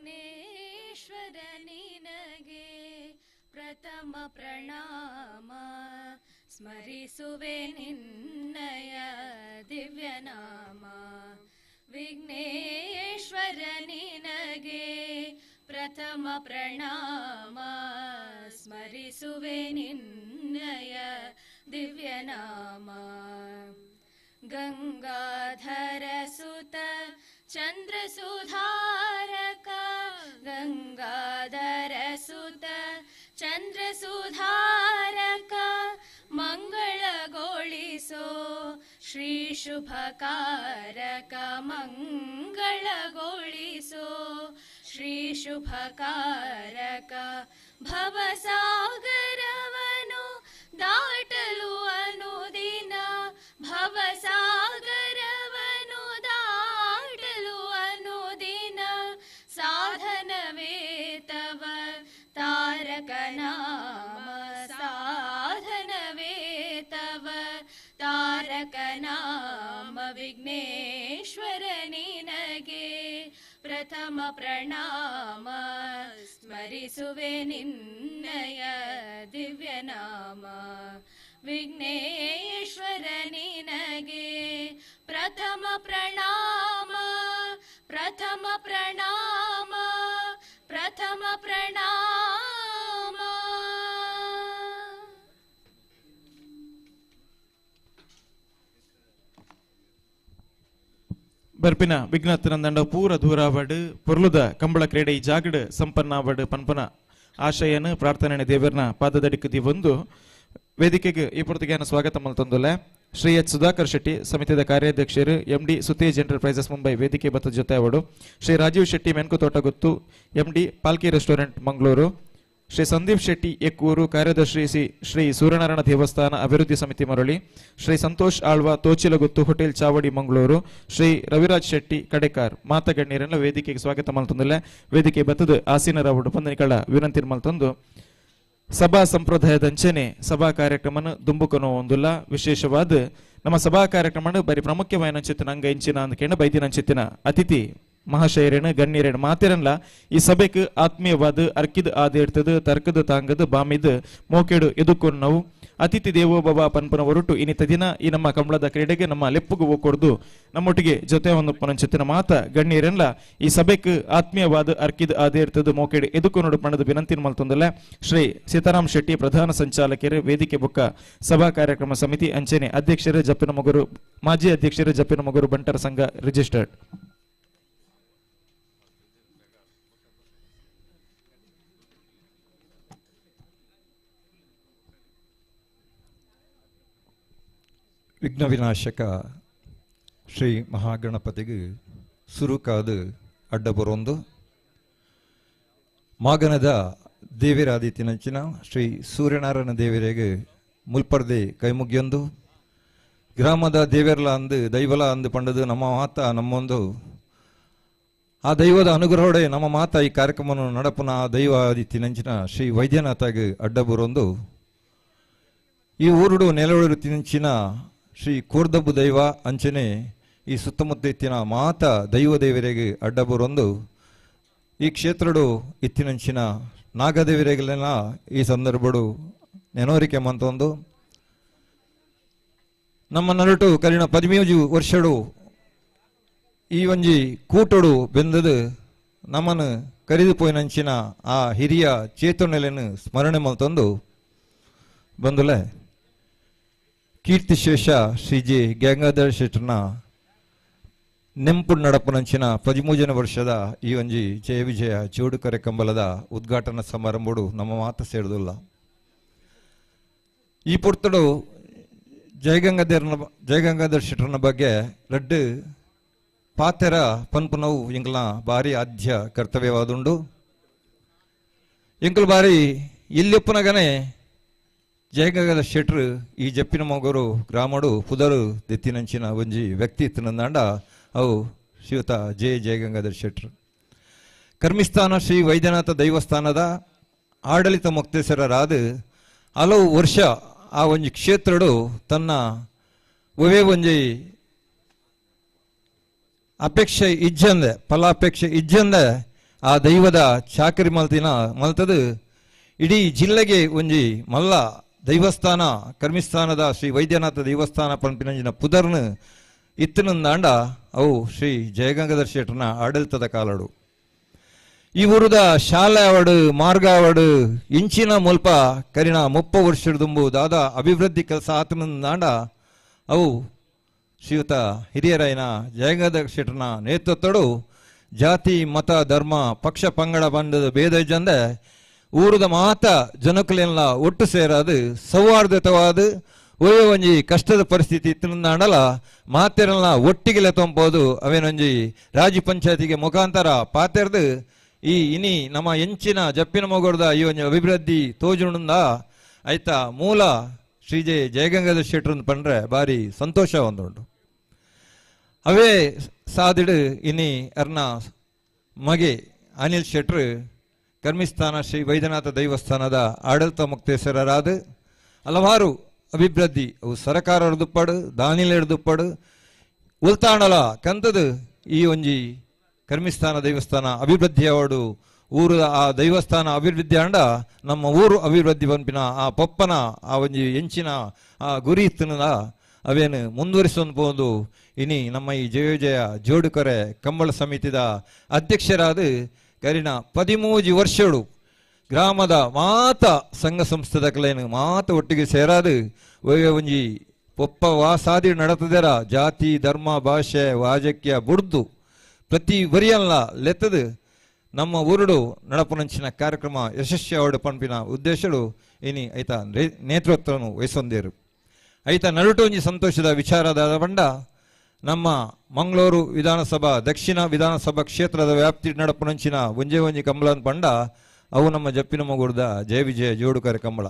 ವಿಘ್ನೇಶ್ವರ ನಿನಗೆ ಪ್ರಥಮ ಪ್ರಣಾಮ ಸ್ಮರಿಸುವೆ ನಿನ್ನಯ ದಿವ್ಯನಾಮ ವಿಘ್ನೇಶ್ವರ ನಿನಗೆ ಪ್ರಥಮ ಪ್ರಣಾಮ ಸ್ಮರಿಸುವೆ ನಿನ್ನಯ ದಿವ್ಯನಾಮ ಗಂಗಾಧರ ಸುತ ಚಂದ್ರ ಸುಧಾರಕ ಗಂಗಾಧರ ಸುತ ಚಂದ್ರ ಸುಧಾರಕ ಮಂಗಳಗೊಳಿಸೋ ಶ್ರೀ ಶುಭಕಾರಕ ಮಂಗಳಗೊಳಿಸೋ ಶ್ರೀ ಶುಭಕಾರಕ ಭವಸಾಗರವನು ದಾಟಲು ಅನುದಿನ ಭವಸಾಗರವನು ದಾಟಲು ಅನುದಿನ ಸಾಧನವೇ ತವ ತಾರಕ ನಾಮ ಸಾಧನವೇ ತವ ತಾರಕ ನಾಮ ವಿಘ್ನೇಶ್ವರ ನಿನಗೆ ಪ್ರಥಮ ಪ್ರಣಾಮ ಸ್ಮರಿಸುವೆ ನಿನ್ನಯ ದಿವ್ಯನಾಮ ವಿಘ್ನೇಶ್ವರ ನಿನಗೆ ಪ್ರಥಮ ಪ್ರಣಾಮ ಪ್ರಥಮ ಪ್ರಣಾಮ ಪ್ರಥಮ ಪ್ರಣಾಮ. ಬರ್ಪಿನ ವಿಘ್ನತ್ತನಂದಂಡ ಪೂರ ದೂರಾವಡ್ ಪೊರ್ಲುದ ಕಂಬಳ ಕ್ರೀಡೆ ಈ ಜಾಗಡ್ ಸಂಪನ್ನಾವಡ್ ಪನ್ಪನ ಆಶಯನ ಪ್ರಾರ್ಥನೆ ದೇವರನ ಪಾದದಡಿಕದಿ ಒಂದು ವೇದಿಕೆಗೆ ಈ ಪುರ್ತಗೆಯನ್ನು ಸ್ವಾಗತ ಮಲ್ತೊಂದುಲೆ ಶ್ರೀ ಎಚ್ ಸುಧಾಕರ್ ಶೆಟ್ಟಿ ಸಮಿತಿಯ ಕಾರ್ಯಾಧ್ಯಕ್ಷರು MD ಸುತೇಜ್ ಎಂಟರ್ಪ್ರೈಸಸ್ ಮುಂಬೈ ವೇದಿಕೆ ಬತ್ತದ ಜೊತೆ ಅವಡು ಶ್ರೀ ರಾಜೀವ್ ಶೆಟ್ಟಿ ಮೆನ್ಕು ತೋಟಗುತ್ತು MD ಪಾಲ್ಕಿ ರೆಸ್ಟೋರೆಂಟ್ ಮಂಗಳೂರು ಶ್ರೀ ಸಂದೀಪ್ ಶೆಟ್ಟಿ ಎಕ್ಕೂರು ಕಾರ್ಯದರ್ಶಿ ಶ್ರೀ ಸೂರ್ಯನಾರಾಯಣ ದೇವಸ್ಥಾನ ಅಭಿವೃದ್ಧಿ ಸಮಿತಿ ಮರಳಿ ಶ್ರೀ ಸಂತೋಷ್ ಆಳ್ವ ತೋಚಿಲಗುತ್ತು ಹೋಟೆಲ್ ಚಾವಡಿ ಮಂಗಳೂರು ಶ್ರೀ ರವಿರಾಜ್ ಶೆಟ್ಟಿ ಕಡೆಕಾರ್ ಮಾತಗಣ್ಯರನ್ನ ವೇದಿಕೆಗೆ ಸ್ವಾಗತ ಮಲ್ತೊಂದಿಲ್ಲ ವೇದಿಕೆ ಬತ್ತದ ಆಸೀನರಾವಡು ಪಂದನಿಕಳ ವಿನಂತಿ ಮಲ್ತೊಂದು ಸಭಾ ಸಂಪ್ರದಾಯದಂಚನೆ ಸಭಾ ಕಾರ್ಯಕ್ರಮನ ದುಂಬುಕೊನೋ ಒಂದುಲ್ಲ ವಿಶೇಷವಾದ ನಮ್ಮ ಸಭಾ ಕಾರ್ಯಕ್ರಮ ಬರೀ ಪ್ರಾಮುಖ್ಯమైన ಚಿತ್ತಿನ ಅಂಗ ಇಂಚಿನ ಅಂದ್ಕೇಣ ಬೈದಿನ ಚಿತ್ತಿನ ಅತಿಥಿ ಮಹಾಶಯರೇನ ಗಣ್ಯರೇನ ಮಾತಿರಲ್ಲ ಈ ಸಭೆಗೆ ಆತ್ಮೀಯವಾದ ಅರ್ಕಿದ ಆದೇರ್ತದ ತರ್ಕದ ತಾಂಗದ ಬಾಮಿದ ಮೋಕೆಡು ಎದುಕೊಂಡು ನಾವು ಅತಿಥಿ ದೇವೋಭವ ಪನ್ಪನ ಹೊರಟು ಇನ್ನಿತ ದಿನ ಈ ನಮ್ಮ ಕಂಬಳದ ಕ್ರೀಡೆಗೆ ನಮ್ಮ ಲೆಪ್ಪುಗೂ ಹೋಗ್ಕೊಡ್ದು ನಮ್ಮೊಟ್ಟಿಗೆ ಜೊತೆ ಒಂದು ಪನಂಚಿತ್ತಿನ ಮಾತ ಗಣ್ಯರೆಲ್ಲ ಈ ಸಭೆಗೆ ಆತ್ಮೀಯವಾದ ಅರ್ಕಿದ ಆದೇರ್ತದ ಮೋಕೆಡು ಎದುಕೊಂಡು ಪಣದ ವಿನಂತಿ ಮಲ್ತೊಂದಲ್ಲ ಶ್ರೀ ಸೀತಾರಾಮ್ ಶೆಟ್ಟಿ ಪ್ರಧಾನ ಸಂಚಾಲಕರು ವೇದಿಕೆ ಬುಕ್ಕ ಸಭಾ ಕಾರ್ಯಕ್ರಮ ಸಮಿತಿ ಅಂಚನೆ ಅಧ್ಯಕ್ಷರು ಜಪ್ಪಿನ ಮಗರು ಮಾಜಿ ಅಧ್ಯಕ್ಷರು ಜಪ್ಪಿನ ಮಗರು ಬಂಟರ ಸಂಘ ರಿಜಿಸ್ಟರ್ಡ್. ವಿಘ್ನ ವಿನಾಶಕ ಶ್ರೀ ಮಹಾಗಣಪತಿಗೆ ಸುರುಕಾದ ಅಡ್ಡ ಬರೊಂದು ಮಾಗನದ ದೇವಿರಾದಿತ್ಯನಂಚಿನ ಶ್ರೀ ಸೂರ್ಯನಾರಾಯಣ ದೇವರಿಗೆ ಮುಲ್ಪರ್ದೆ ಕೈಮುಗಿಯೊಂದು ಗ್ರಾಮದ ದೇವೆರ್ಲ ಅಂದು ದೈವಲ ಅಂದು ಪಂಡದು ನಮ್ಮ ಮಾತ ನಮ್ಮೊಂದು ಆ ದೈವದ ಅನುಗ್ರಹೋಡೆ ನಮ್ಮ ಮಾತ ಈ ಕಾರ್ಯಕ್ರಮವನ್ನು ನಡಪುನ ಆ ದೈವಾದಿತ್ಯನಂಚಿನ ಶ್ರೀ ವೈದ್ಯನಾಥಗೆ ಅಡ್ಡ ಬರೊಂದು ಈ ಊರುಡು ನೆಲವೂರು ತಿಂಚಿನ ಶ್ರೀ ಕೋರ್ದಬ್ಬು ದೈವ ಅಂಚನೆ ಈ ಸುತ್ತಮುತ್ತ ಇತ್ತಿನ ಮಾತ ದೈವ ದೇವರಿಗೆ ಅಡ್ಡ ಬರೊಂದು ಈ ಕ್ಷೇತ್ರಡು ಇತ್ತಿನಂಚಿನ ನಾಗದೇವರಿಗೆಲ್ಲ ಈ ಸಂದರ್ಭಡು ನೆನವರಿಕೆ ಮಂತೊಂದು ನಮ್ಮ ನರಟು ಕಲಿನ 15 ವರ್ಷಡು ಈ ಒಂಜಿ ಕೂಟಡು ಬೆಂದದು ನಮ್ಮನ್ನು ಕರೆದು ಪೋಯಿನಂಚಿನ ಆ ಹಿರಿಯ ಚೇತನೆಲೆಯನ್ನು ಸ್ಮರಣೆ ಮಲ್ತೊಂದು ಬಂದುಲೆ ಕೀರ್ತಿಶೇಷ ಶ್ರೀ ಜೆ ಗಂಗಾಧರ ಶೆಟ್ಟರ್ನ ನೆಂಪು ನಡಪುನಂಚಿನ 13ನೇ ವರ್ಷದ ಈ ಒಂಜಿ ಜಯ ವಿಜಯ ಜೋಡುಕರೆ ಕಂಬಲದ ಉದ್ಘಾಟನಾ ಸಮಾರಂಭಡು ನಮ್ಮ ಮಾತು ಸೇರಿದಿಲ್ಲ ಈ ಪುರ್ತಡು ಜಯಗಂಗಾಧರ ಶೆಟ್ಟರ್ನ ಬಗ್ಗೆ ರೆಡ್ ಪಾತೆರ ಪನ್ಪುನವು ಇಂಗ್ಲ ಬಾರಿ ಆದ್ಯ ಕರ್ತವ್ಯವಾದುಂಡು ಇಂಕಲ್ ಬಾರಿ ಇಲ್ಲಿಪ್ಪನಗನೆ ಜಯಗಂಗಾಧರ ಶೆಟ್ರು ಈ ಜಪ್ಪಿನ ಮಗರು ಗ್ರಾಮಡು ಪುದರು ದೆತ್ತಿನಂಚಿನ ಒಂಜಿ ವ್ಯಕ್ತಿ ಇತ್ತಿನಂದಾಂಡ ಅವು ಶ್ರೀಯುತ ಜಯಗಂಗಾಧರ ಶೆಟ್ರು ಕರ್ಮಿಸ್ಥಾನ ಶ್ರೀ ವೈದ್ಯನಾಥ ದೈವಸ್ಥಾನದ ಆಡಳಿತ ಮುಕ್ತೇಶ್ವರರಾದ ಹಲವು ವರ್ಷ ಆ ಒಂಜಿ ಕ್ಷೇತ್ರಡು ತನ್ನ ಒವೇ ಒಂಜಿ ಅಪೇಕ್ಷೆ ಇಜ್ಜಂದೆ ಫಲಾಪೇಕ್ಷೆ ಇಜ್ಜಂದೆ ಆ ದೈವದ ಚಾಕರಿ ಮಲ್ತದು ಇಡೀ ಜಿಲ್ಲೆಗೆ ಒಂಜಿ ಮಲ್ಲ ದೈವಸ್ಥಾನ ಕರ್ಮಿಸ್ಥಾನದ ಶ್ರೀ ವೈದ್ಯನಾಥ ದೇವಸ್ಥಾನ ಪಂಪಿನಂಜಿನ ಪುದರ್ನು ಇತ್ತನಂದಾಂಡ ಅವು ಶ್ರೀ ಜಯಗಂಗಾಧರ ಶೆಟ್ಟರ್ನ ಆಡಳಿತದ ಕಾಲಡು. ಈ ಊರದ ಶಾಲೆ ಅವಡು ಮಾರ್ಗ ಅವಡು ಇಂಚಿನ ಮುಲ್ಪ ಕರಿನ 30 ವರ್ಷದ ದುಂಬು ದಾದ ಅಭಿವೃದ್ಧಿ ಕೆಲಸ ಆತನಂದಾಂಡ ಅವು ಶ್ರೀಯುತ ಹಿರಿಯರಾಯನ ಜಯಗಂಗಾಧರ ಶೆಟ್ಟರ್ನ ನೇತೃತ್ವಡು ಜಾತಿ ಮತ ಧರ್ಮ ಪಕ್ಷ ಪಂಗಡ ಬಂದದ ಭೇದ ಜಂದೆ ಊರದ ಮಾತ ಜನಕಲೆಲ್ಲ ಒಟ್ಟು ಸೇರಾದು ಸೌಹಾರ್ದತವಾದ ಒಯ್ಯ ಒಂಜಿ ಕಷ್ಟದ ಪರಿಸ್ಥಿತಿ ಇತ್ತಂದಾಂಡಲ ಮಾತೆರಲ್ಲ ಒಟ್ಟಿಗೆ ತೊಂಬೋದು ಅವೇನೊಂಜಿ ರಾಜ್ಯ ಪಂಚಾಯತಿಗೆ ಮುಖಾಂತರ ಪಾತೆರ್ದು ಈ ಇನಿ ನಮ್ಮ ಎಂಚಿನ ಜಪ್ಪಿನ ಮೊಗರದ ಈ ಒಂಜಿ ಅಭಿವೃದ್ಧಿ ತೋಜುಂಡ ಆಯ್ತಾ ಮೂಲ ಶ್ರೀ ಜಯಗಂಗಾಧರ ಶೆಟ್ಟರ್ ಪಂಡ್ರೆ ಬಾರಿ ಸಂತೋಷ ಒಂದುಂಟು. ಅವೇ ಸಾದಿಡು ಇನಿ ಅರ್ನ ಮಗೆ ಅನಿಲ್ ಶೆಟ್ರು ಕರ್ಮಿಸ್ಥಾನ ಶ್ರೀ ವೈದ್ಯನಾಥ ದೈವಸ್ಥಾನದ ಆಡಳಿತ ಮುಕ್ತೇಶ್ವರರಾದ ಹಲವಾರು ಅಭಿವೃದ್ಧಿ ಅವು ಸರ್ಕಾರ ಹಿಡಿದುಪ್ಪಡು ದಾನಿಲ್ ಹಿಡಿದುಪ್ಪಡು ಉಲ್ತಾಂಡಲ ಕಂತದು ಈ ಒಂಜಿ ಕರ್ಮಿಸ್ಥಾನ ದೈವಸ್ಥಾನ ಅಭಿವೃದ್ಧಿ ಅವಡು ಊರು ಆ ದೈವಸ್ಥಾನ ಅಭಿವೃದ್ಧಿ ಅಂಡ ನಮ್ಮ ಊರು ಅಭಿವೃದ್ಧಿ ಪಂಪಿನ ಆ ಪಪ್ಪನ ಆ ಒಂಜಿ ಎಂಚಿನ ಆ ಗುರಿ ಇತ್ತನ ಅವೇನು ಮುಂದುವರಿಸೊಂದು ಪೋದು ಇನಿ ನಮ್ಮ ಈ ಜಯ ಜಯ ಜೋಡುಕರೆ ಕಂಬಳ ಸಮಿತಿದ ಅಧ್ಯಕ್ಷರಾದ ಕರಿನ 13 ವರ್ಷಗಳು ಗ್ರಾಮದ ಮಾತ ಸಂಘ ಸಂಸ್ಥೆದ ಕಲೇನು ಮಾತ ಒಟ್ಟಿಗೆ ಸೇರಾದು ಒಂಜಿ ಪೊಪ್ಪ ವಾಸಾದಿ ನಡತದರ ಜಾತಿ ಧರ್ಮ ಭಾಷೆ ವಾಜಕ್ಯ ಬುಡ್ದು ಪ್ರತಿ ವರಿಯಲ್ಲ ಲೆತ್ತದು ನಮ್ಮ ಊರುಡು ನಡಪುನಂಚಿನ ಕಾರ್ಯಕ್ರಮ ಯಶಸ್ವಿ ಅವಡು ಪಂಪಿನ ಉದ್ದೇಶಗಳು ಇನಿ ಐತ ನೇತೃತ್ವವನ್ನು ವಹಿಸೊಂದೇರು. ಐತ ನಡುಟೊಂಜಿ ಸಂತೋಷದ ವಿಚಾರದ ಬಂಡ ನಮ್ಮ ಮಂಗಳೂರು ವಿಧಾನಸಭಾ ದಕ್ಷಿಣ ವಿಧಾನಸಭಾ ಕ್ಷೇತ್ರದ ವ್ಯಾಪ್ತಿ ನಡಪುನಂಚಿನ ಒಂಜಿ ಕಂಬಳನ್ ಪಂಡ ಅವು ನಮ್ಮ ಜಪ್ಪಿನ ಮಗುರ್ದ ಜಯ ವಿಜಯ ಜೋಡುಕರೆ ಕಂಬಳ.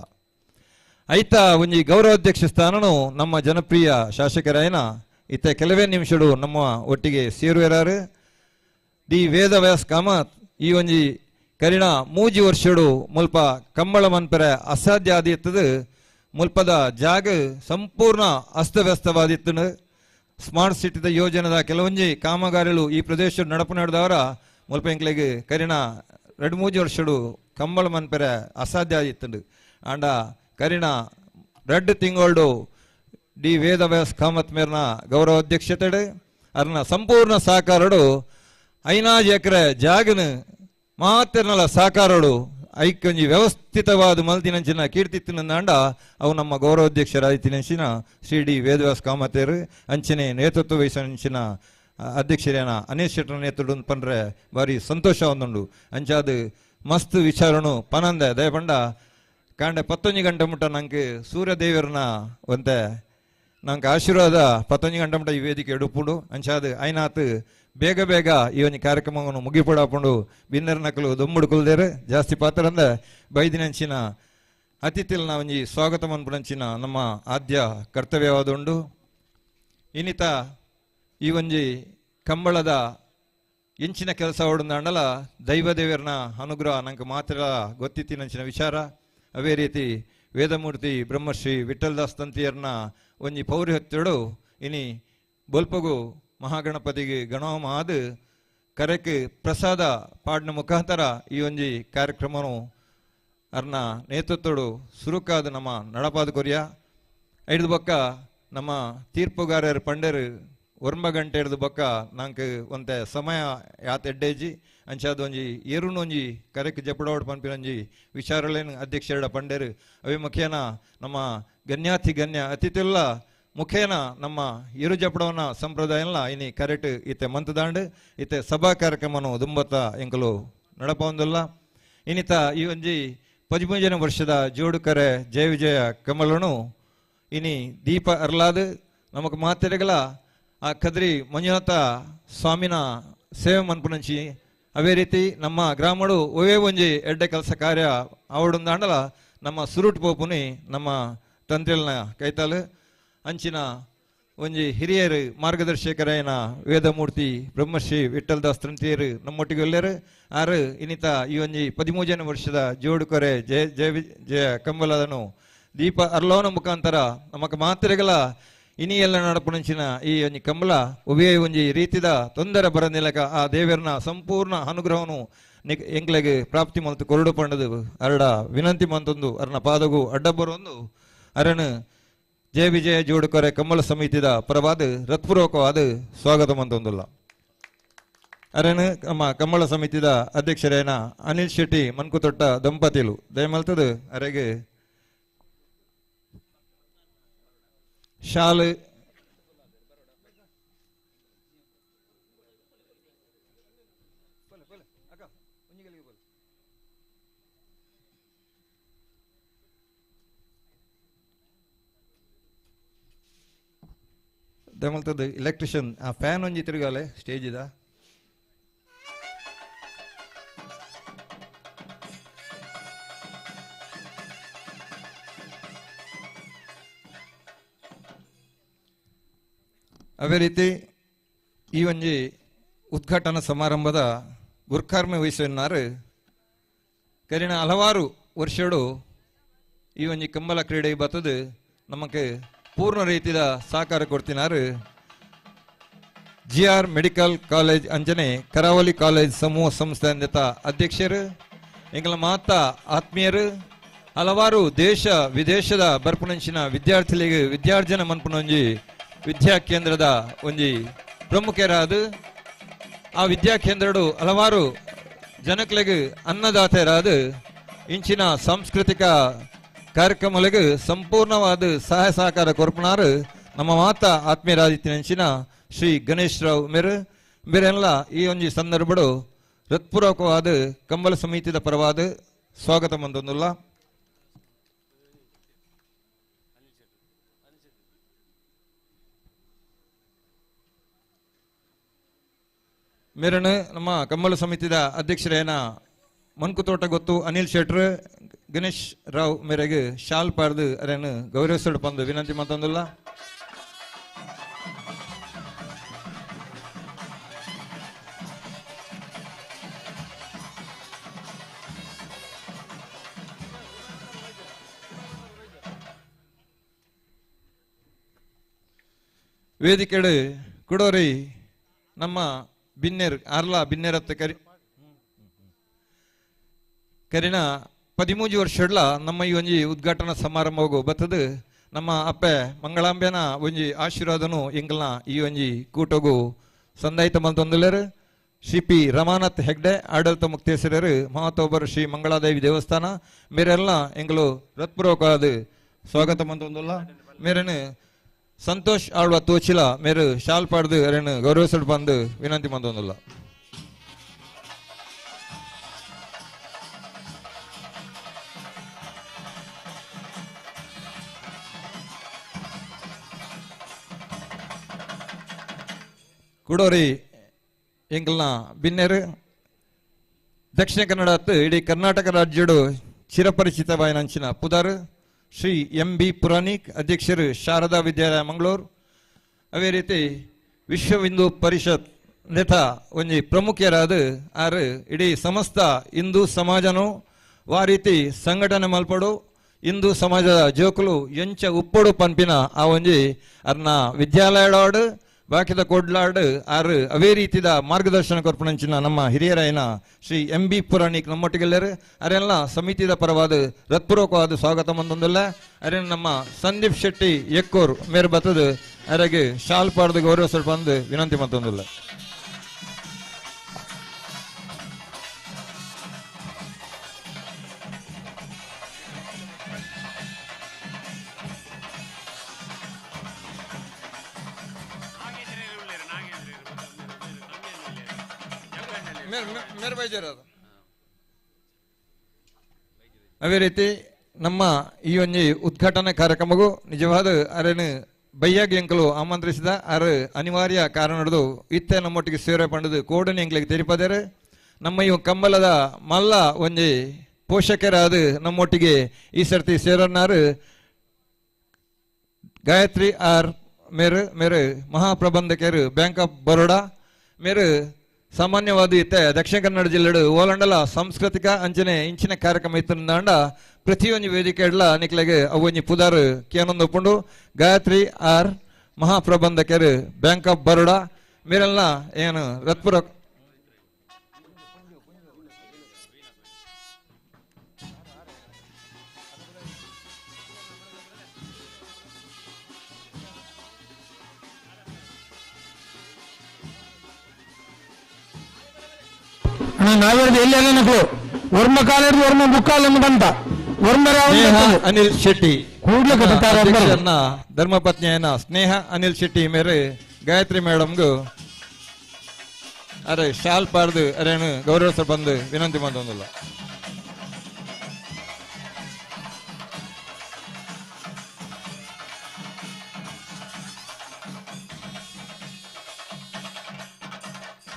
ಐತ ಒಂಜಿ ಗೌರವಾಧ್ಯಕ್ಷ ಸ್ಥಾನನು ನಮ್ಮ ಜನಪ್ರಿಯ ಶಾಸಕರಾಯನ ಇತ್ತ ಕೆಲವೇ ನಿಮಿಷಡು ನಮ್ಮ ಒಟ್ಟಿಗೆ ಸೇರುವೆರಾರು ದಿ ವೇದವ್ಯಾಸ್ ಕಾಮತ್ ಈ ಒಂಜಿ ಕರಿಣ 3 ವರ್ಷಡು ಮುಲ್ಪ ಕಂಬಳ ಮನ್ಪರೆ ಅಸಾಧ್ಯ ಆದಿತ್ತದು ಮುಲ್ಪದ ಜಾಗ ಸಂಪೂರ್ಣ ಅಸ್ತವ್ಯಸ್ತವಾದಿತ್ತು. ಸ್ಮಾರ್ಟ್ ಸಿಟಿದ ಯೋಜನೆದ ಕೆಲವೊಂಜಿ ಕಾಮಗಾರಿಗಳು ಈ ಪ್ರದೇಶ ನಡಪು ನಡೆದವರ ಮುಲ್ಪ ಎಂಕ್ಲೆಗೆ ಕರಿಣ 2-3 ವರ್ಷಡು ಕಂಬಳ ಮನ್ಪರೆ ಅಸಾಧ್ಯ ಆದಿತ್ತು ಆಂಡ ಕರಿಣ 2 ತಿಂಗಳು ಡಿ ವೇದವ್ಯಾಸ್ ಕಾಮತ್ ಮೇರ್ನ ಗೌರವ ಅಧ್ಯಕ್ಷತೆ ಅರ್ನ ಸಂಪೂರ್ಣ ಸಹಕಾರಡು 5 ಎಕರೆ ಜಾಗನ ಮಾತೆರ್ನಲ ಸಹಕಾರಡು ಐಕೊಂಜಿ ವ್ಯವಸ್ಥಿತವಾದ ಮಲ್ತಿನಂಚಿನ ಕೀರ್ತಿತ್ತಿನಂದಾಂಡ ಅವು ನಮ್ಮ ಗೌರವಾಧ್ಯಕ್ಷರಾಯ್ತಿನಂಚಿನ ಶ್ರೀ ಡಿ ವೇದವ್ಯಾಸ್ ಕಾಮತೇರು ಅಂಚನೆ ನೇತೃತ್ವ ವಹಿಸಿನ ಅಧ್ಯಕ್ಷರೇನ ಅನಿಲ್ ಶೆಟ್ಟರ್ ನೇತೃತ್ವ ಪಂಡ್ರೆ ಬಾರಿ ಸಂತೋಷ ಒಂದುಂಡು ಅಂಚಾದ ಮಸ್ತ್ ವಿಚಾರಣು ಪನಂದ ದಯಪಂಡ ಕಾಂಡೆ 11 ಗಂಟೆ ಮುಟ್ಟ ನಂಗೆ ಸೂರ್ಯದೇವರನ್ನ ಒಂತೆ ನಂಗೆ ಆಶೀರ್ವಾದ 11 ಗಂಟೆ ಮುಟ್ಟ ಈ ವೇದಿಕೆ ಎಡುಪುಂಡು ಅಂಚಾದ ಐನಾತ್ ಬೇಗ ಬೇಗ ಈ ಒಂದು ಕಾರ್ಯಕ್ರಮವನ್ನು ಮುಗಿಪಡಾಪುಂಡು ಬಿನ್ನರ್ ನಕಲು ದೊಮ್ಮುಡುಕೊಳ್ದೇರು ಜಾಸ್ತಿ ಪಾತ್ರಂದ ಬೈದಿನಂಚಿನ ಅತಿಥಿಲ್ನ ಒಂಜಿ ಸ್ವಾಗತ ಮನ್ಪುನಂಚಿನ ನಮ್ಮ ಆದ್ಯ ಕರ್ತವ್ಯವಾದುಂಡು. ಇನ್ನಿತ ಈ ಒಂಜಿ ಕಂಬಳದ ಎಂಚಿನ ಕೆಲಸ ಹೊಡಂದಾಂಡಲ ದೈವದೇವರನ ಅನುಗ್ರಹ ನಂಗೆ ಮಾತ್ರ ಗೊತ್ತಿತ್ತಿನಂಚಿನ ವಿಚಾರ. ಅವೇ ರೀತಿ ವೇದಮೂರ್ತಿ ಬ್ರಹ್ಮಶ್ರೀ ವಿಠಲ್ದಾಸ್ ತಂತಿಯರ್ನ ಒಂಜಿ ಪೌರ್ಯತ್ಯಡು ಇನಿ ಬೊಲ್ಪಗು ಮಹಾಗಣಪತಿಗೆ ಗಣೋಮ ಆದ ಕರೆಕ್ ಪ್ರಸಾದ ಪಾಡ್ನ ಮುಖಾಂತರ ಈ ಒಂಜಿ ಕಾರ್ಯಕ್ರಮನು ಅರ್ನ ನೇತೃತ್ವಡು ಸುರುಕಾದ ನಮ್ಮ ನಡಪಾದ ಕೊರಿಯ ಐದು ಬೊಕ್ಕ ನಮ್ಮ ತೀರ್ಪುಗಾರರು ಪಂಡರು 1 ಗಂಟೆ ಹಿಡಿದು ಬೊಕ್ಕ ನಂಗೆ ಒಂತೆ ಸಮಯ ಯಾತ್ ಎಡ್ಡೇಜಿ ಅಂಚಾದ ಒಂಜಿ ಒಂಜಿ ಕರೆಕ್ ಜಪಡೋಡ್ ಪಂಪಿನೊಂಜಿ ವಿಚಾರಲೇನು ಅಧ್ಯಕ್ಷರ ಪಂಡರು ಅವೇ ಮುಖೇನ ನಮ್ಮ ಗಣ್ಯಾತಿ ಗಣ್ಯ ಅತಿಥಿಲ್ಲ ಮುಖೇನ ನಮ್ಮ ಇರು ಜಪಡವನ ಸಂಪ್ರದಾಯಲ್ಲ ಇನಿ ಕರೆಕ್ಟ್ ಇತ್ತೆ ಮಂತದಾಂಡ್ ಇತ್ತೆ ಸಭಾ ಕಾರ್ಯಕ್ರಮನು ದುಂಬತ್ತ ಎಂಕಲು ನಡಪೊಂದಿಲ್ಲ. ಇನ್ನಿತ ಈ ಒಂಜಿ 13 ವರ್ಷದ ಜೋಡುಕರೆ ಜಯ ವಿಜಯ ಕಮಲನು ಇನಿ ದೀಪ ಅರ್ಲಾದ ನಮಕ್ ಮಾತೆರೆಗಲ ಆ ಕದ್ರಿ ಮಂಜುನಾಥ ಸ್ವಾಮಿನ ಸೇವೆ ಮನ್ಪುನಂಚಿ ಅವೇ ರೀತಿ ನಮ್ಮ ಗ್ರಾಮಡು ಒವೇ ಒಂಜಿ ಎಡ್ಡೆ ಕೆಲಸ ಕಾರ್ಯ ಆವಡುಂದಾಂಡಲ ನಮ್ಮ ಸುರುಟ್ ಪೋಪುನಿ ನಮ್ಮ ತಂತ್ರಿಲ್ನ ಕೈತಾಲು ಅಂಚಿನ ಒಂಜಿ ಹಿರಿಯರು ಮಾರ್ಗದರ್ಶಕರಾಯನ ವೇದಮೂರ್ತಿ ಬ್ರಹ್ಮಶ್ರೀ ವಿಠಲ್ದಾಸ್ ತಂತಿಯರು ನಮ್ಮೊಟ್ಟಿಗೆ ಒಲ್ಲೆರು ಆರು ಇನ್ನಿತ ಈ ಒಂಜಿ 13 ವರ್ಷದ ಜೋಡುಕೊರೆ ಜಯ ಜಯ ಜಯ ಕಂಬಲದನು ದೀಪ ಅರ್ಲೋನ ಮುಖಾಂತರ ನಮಕ್ ಮಾತ್ರೆಗಳ ಇನಿ ಎಲ್ಲ ನಡಪುನಂಚಿನ ಈ ಒಂಜಿ ಕಂಬಳ ಒವೇ ಒಂಜಿ ರೀತಿದ ತೊಂದರೆ ಬರನಿಲಕ ಆ ದೇವರನ ಸಂಪೂರ್ಣ ಅನುಗ್ರಹವನ್ನು ಎಂಕ್ಲೆಗೆ ಪ್ರಾಪ್ತಿ ಮಲ್ತು ಕೊರಡು ಪಂಡದು ಅರಡ ವಿನಂತಿ ಮಂತೊಂದು ಅರ್ನ ಪಾದಗೂ ಅಡ್ಡ ಬರೊಂದು ಅರಣ ಜಯ ವಿಜಯ ಜೋಡುಕೊರೆ ಕಮ್ಮಲ ಸಮಿತಿದ ಪರವಾದ ಹೃತ್ಪೂರ್ವಕವಾದ ಸ್ವಾಗತ ಮಂತೊಂದುಲ್ಲ. ಅರಣ ನಮ್ಮ ಕಮ್ಮಳ ಸಮಿತಿದ ಅಧ್ಯಕ್ಷರೇನ ಅನಿಲ್ ಶೆಟ್ಟಿ ಮನ್ಕುತೊಟ್ಟ ದಂಪತಿಲು ದಯಮಲ್ತದ ಅರೆಗೆ ಶಾಲೆ ದಯಮಲ್ತದ ಎಲೆಕ್ಟ್ರಿಷಿಯನ್ ಆ ಫ್ಯಾನ್ ಒಂಜಿ ತಿರುಗಾಲೆ ಸ್ಟೇಜ್ ಇದ ಅದೇ ರೀತಿ ಈ ಒಂಜಿ ಉದ್ಘಾಟನಾ ಸಮಾರಂಭದ ಗುರ್ಕಾರ್ಮೆ ವಹಿಸಿನಾರು ಕರಿನ ಹಲವಾರು ವರ್ಷಗಳು ಈ ಒಂಜಿ ಕಂಬಲ ಕ್ರೀಡೆ ಬತ್ತದು ನಮಗೆ ಪೂರ್ಣ ರೀತಿಯ ಸಹಕಾರ ಕೊಡ್ತಿನಾರು GR ಮೆಡಿಕಲ್ ಕಾಲೇಜ್ ಅಂಜನೆ ಕರಾವಳಿ ಕಾಲೇಜ್ ಸಮೂಹ ಸಂಸ್ಥೆ ಅಧ್ಯಕ್ಷರು ಎಂಗಳ ಮಾತ ಆತ್ಮೀಯರು ಹಲವಾರು ದೇಶ ವಿದೇಶದ ಬರ್ಪುನಂಚಿನ ವಿದ್ಯಾರ್ಥಿಗಳಿಗೆ ವಿದ್ಯಾರ್ಜನ ಮನ್ಪುನೊಂಜಿ ವಿದ್ಯಾ ಕೇಂದ್ರದ ಒಂಜಿ ಪ್ರಮುಖರಾದ ಆ ವಿದ್ಯಾ ಕೇಂದ್ರಡು ಹಲವಾರು ಜನಕ್ಲೆಗೆ ಅನ್ನದಾತರಾದ ಇಂಚಿನ ಸಾಂಸ್ಕೃತಿಕ ಕಾರ್ಯಕ್ರಮಗಳಿಗೆ ಸಂಪೂರ್ಣವಾದ ಸಹಾಯ ಸಹಕಾರ ಕೊರ್ಪನಾರು ನಮ್ಮ ಮಾತ ಆತ್ಮೀಯರಾದಿತ್ತಿನಂಚಿನ ಶ್ರೀ ಗಣೇಶ್ ರಾವ್ ಮೇರೆಲ್ಲ ಈ ಒಂಜಿ ಸಂದರ್ಭಡು ಹೃತ್ಪೂರ್ವಕವಾದ ಕಂಬಲ ಸಮಿತಿದ ಪರವಾದ ಸ್ವಾಗತ ಮಂದೊಂದುಲ್ಲ. ಮೇರಣ ನಮ್ಮ ಕಂಬಳ ಸಮಿತಿದ ಅಧ್ಯಕ್ಷರೇನ ಮನ್ಕುತೋಟ ಗೊತ್ತು ಅನಿಲ್ ಶೆಟ್ರ್ ಗಣೇಶ್ ರಾವ್ ಮೇರೆಗೆ ಶಾಲ್ ಪಾರ್ದು ಅರೇನು ಗೌರವಿಸಲು ಬಂದು ವಿನಂತಿ ಮತ್ತೊಂದಿಲ್ಲ. ವೇದಿಕೆಡು ಕುಡೋರಿ ನಮ್ಮ ಬಿನ್ನೇರ್ ಆರ್ಲಾ ಬಿನ್ನೇರತ್ತ ಕರಿನ 13 ವರ್ಷಡ್ಲ ನಮ್ಮ ಈ ಒಂಜಿ ಉದ್ಘಾಟನಾ ಸಮಾರಂಭಗೂ ಬತ್ತದು ನಮ್ಮ ಅಪ್ಪೆ ಮಂಗಳಾಂಬೆನ ಒಂಜಿ ಆಶೀರ್ವಾದನು ಎಂಗಲ್ನ ಈ ಒಂಜಿ ಕೂಟಗೂ ಸಂದಾಯಿತ ಮಲ್ತೊಂದುಲ್ಲರು. ಶ್ರೀ ಪಿ ರಮಾನಾಥ್ ಹೆಗ್ಡೆ ಆಡಳಿತ ಮುಕ್ತೇಶ್ವರರು ಮಹಾತೋಬರ್ ಶ್ರೀ ಮಂಗಳಾದೇವಿ ದೇವಸ್ಥಾನ ಮೇರೆಲ್ಲ ಎಂಗಳು ಹೃತ್ಪೂರ್ವಕವಾದ ಸ್ವಾಗತ ಮಂತೊಂದುಲ್ಲ. ಮೇರನು ಸಂತೋಷ್ ಆಳ್ವ ತೋಚಿಲ ಮೇರು ಶಾಲ್ ಪಾಡ್ದು ಅರೇನು ಗೌರವಿಸಲು ಬಂದು ವಿನಂತಿ ಮಂತೊಂದುಲ್ಲ. ಕುಡೋರಿ ಎಂಗಲ್ನ ಬಿನ್ನೇರು ದಕ್ಷಿಣ ಕನ್ನಡ ಇಡೀ ಕರ್ನಾಟಕ ರಾಜ್ಯಡು ಚಿರಪರಿಚಿತವಾಯಿನಂಚಿನ ಪುದಾರ್ ಶ್ರೀ MB ಪುರಾಣಿಕ್ ಅಧ್ಯಕ್ಷರು ಶಾರದಾ ವಿದ್ಯಾಲಯ ಮಂಗಳೂರು. ಅದೇ ರೀತಿ ವಿಶ್ವ ಹಿಂದೂ ಪರಿಷತ್ ನೇತ ಒಂಜಿ ಪ್ರಮುಖರಾದ ಆರು ಇಡೀ ಸಮಸ್ತ ಹಿಂದೂ ಸಮಾಜನು ವಾ ರೀತಿ ಸಂಘಟನೆ ಮಲ್ಪಡು ಹಿಂದೂ ಸಮಾಜದ ಜೋಕುಲು ಎಂಚ ಉಪ್ಪಡು ಪಂಪಿನ ಆ ಒಂಜಿ ಅರ್ನ ವಿದ್ಯಾಲಯಡಾಡು ಬಾಕಿದ ಕೊಡ್ಲಾಡ್ ಆರು ಅವೇ ರೀತಿದ ಮಾರ್ಗದರ್ಶನ ಕೊರ್ಪಣಂಚಿನ ನಮ್ಮ ಹಿರಿಯರಾಯನ ಶ್ರೀ MB ಪುರಾಣಿಕ್ ನಮ್ಮೊಟ್ಟಿಗೆಲ್ಲರು ಅರೆಲ್ಲ ಸಮಿತಿದ ಪರವಾದ ಹೃತ್ಪೂರ್ವಕವಾದ ಸ್ವಾಗತ ಮಂದೊಂದಿಲ್ಲ. ಅರೆ ನಮ್ಮ ಸಂದೀಪ್ ಶೆಟ್ಟಿ ಎಕ್ಕೋರ್ ಮೇರೆ ಬತ್ತದು ಅರೆಗೆ ಶಾಲ್ ಪಾಡ್ದು ಗೌರವ ಸ್ವಲ್ಪ ಬಂದು ವಿನಂತಿ ಮತ್ತೊಂದಿಲ್ಲ. ಅದೇ ರೀತಿ ನಮ್ಮ ಈ ಒಂಜಿ ಉದ್ಘಾಟನಾ ಕಾರ್ಯಕ್ರಮಗೂ ನಿಜವಾದ ಅರೇನು ಬೈಯಾಗಿ ಎಂಕಲು ಆಮಂತ್ರಿಸಿದ ಅರೆ ಅನಿವಾರ್ಯ ಕಾರಣ ನಡೆದು ಇತ್ತೆ ನಮ್ಮೊಟ್ಟಿಗೆ ಸೇವೆ ಪಂಡದು ಕೋಡನಿ ಎಂಕ್ಲಿಗೆ ತೆರಿಪದೇರು ನಮ್ಮ ಇವು ಕಂಬಲದ ಮಲ್ಲ ಒಂಜಿ ಪೋಷಕರಾದ ನಮ್ಮೊಟ್ಟಿಗೆ ಈ ಸರ್ತಿ ಸೇರನ್ನಾರು ಗಾಯತ್ರಿ ಆರ್ ಮೇರು ಮಹಾಪ್ರಬಂಧಕರು ಬ್ಯಾಂಕ್ ಆಫ್ ಬರೋಡಾ ಮೇರು ಸಾಮಾನ್ಯವಾದ ಇತ್ತೆ ದಕ್ಷಿಣ ಕನ್ನಡ ಜಿಲ್ಲೆಡು ಓಲಂಡಲ ಸಾಂಸ್ಕೃತಿಕ ಅಂಚನೆ ಇಂಚಿನ ಕಾರ್ಯಕ್ರಮ ಇತ್ತಂದಾಂಡ ಪ್ರತಿಯೊಂದು ವೇದಿಕೆ ನಿಕ್ಲೆಗೆ ಅವೊಂಜಿ ಪುದಾರ್ ಕೇನೊಂದು ಒಪ್ಪುಂಡು ಗಾಯತ್ರಿ ಆರ್ ಮಹಾಪ್ರಬಂಧಕರು ಬ್ಯಾಂಕ್ ಆಫ್ ಬರೋಡಾ ಮೇರೆಲ್ಲ ಏನು ಹೃತ್ಪೂರ್ವಕ ನಾವೇಳಿದ ಎಲ್ಲಿ ಎಲ್ಲನಕ್ಕೂ ವರ್ಮ ಕಾಲ ಹಿಡಿದು ವರ್ಮ ಮುಕ್ಕಾಲನ್ನು ಬಂತ ಸ್ನೇಹ ಅನಿಲ್ ಶೆಟ್ಟಿ ಕೂಡ್ಲೆ ಕಟ್ತಾರೆ ಅಧ್ಯಕ್ಷರನ್ನ ಧರ್ಮಪತ್ನಿಯನ್ನ ಸ್ನೇಹ ಅನಿಲ್ ಶೆಟ್ಟಿ ಮೇರೆ ಗಾಯತ್ರಿ ಮೇಡಮ್ಗೂ ಅರೆ ಶಾಲ್ ಪಾಡ್ದು ಅರೇನು ಗೌರವ ಬಂದು ವಿನಂತಿ ಮಾಡೋದಿಲ್ಲ.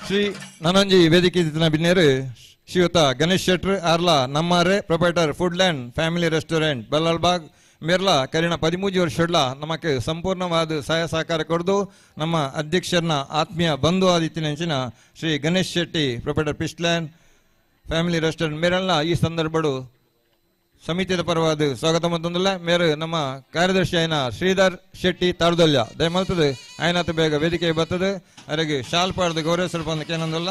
ಶ್ರೀ ನನಂಜಿ ವೇದಿಕೆ ಬಿನ್ನೇರು ಶ್ರೀಯುತ ಗಣೇಶ್ ಶೆಟ್ರ್ ಆರ್ಲಾ ನಮ್ಮಾರೆ proprietor Foodland family restaurant Ballalbagh ಮೇರ್ಲಾ ಕರಿಣ 13 ವರ್ಷಡ್ಲ ನಮಕ್ಕೆ ಸಂಪೂರ್ಣವಾದ ಸಹಾಯ ಸಹಕಾರ ಕೊಡ್ದು ನಮ್ಮ ಅಧ್ಯಕ್ಷರನ್ನ ಆತ್ಮೀಯ ಬಂಧು ಆದಿತ್ಯನೆಂಚಿನ Shri Ganesh Shetty proprietor fish land family restaurant ಮೇರೆಲ್ಲ ಈ ಸಂದರ್ಭಡು ಸಮಿತಿಯ ಪರವಾದ ಸ್ವಾಗತ ಮತ್ತೊಂದಿಲ್ಲ ಮೇರೆ ನಮ್ಮ ಕಾರ್ಯದರ್ಶಿ ಆಯ್ನ ಶ್ರೀಧರ್ ಶೆಟ್ಟಿ ತಾರ್ದಲ್ಯ ದಯಮಾಡ್ತದೆ ಆಯ್ನತ ಬೇಗ ವೇದಿಕೆ ಬರ್ತದೆ ಅವರಿಗೆ ಶಾಲ್ ಪಾಡ್ದು ಗೌರವ ಸ್ವಲ್ಪ ಏನಂದಲ್ಲ.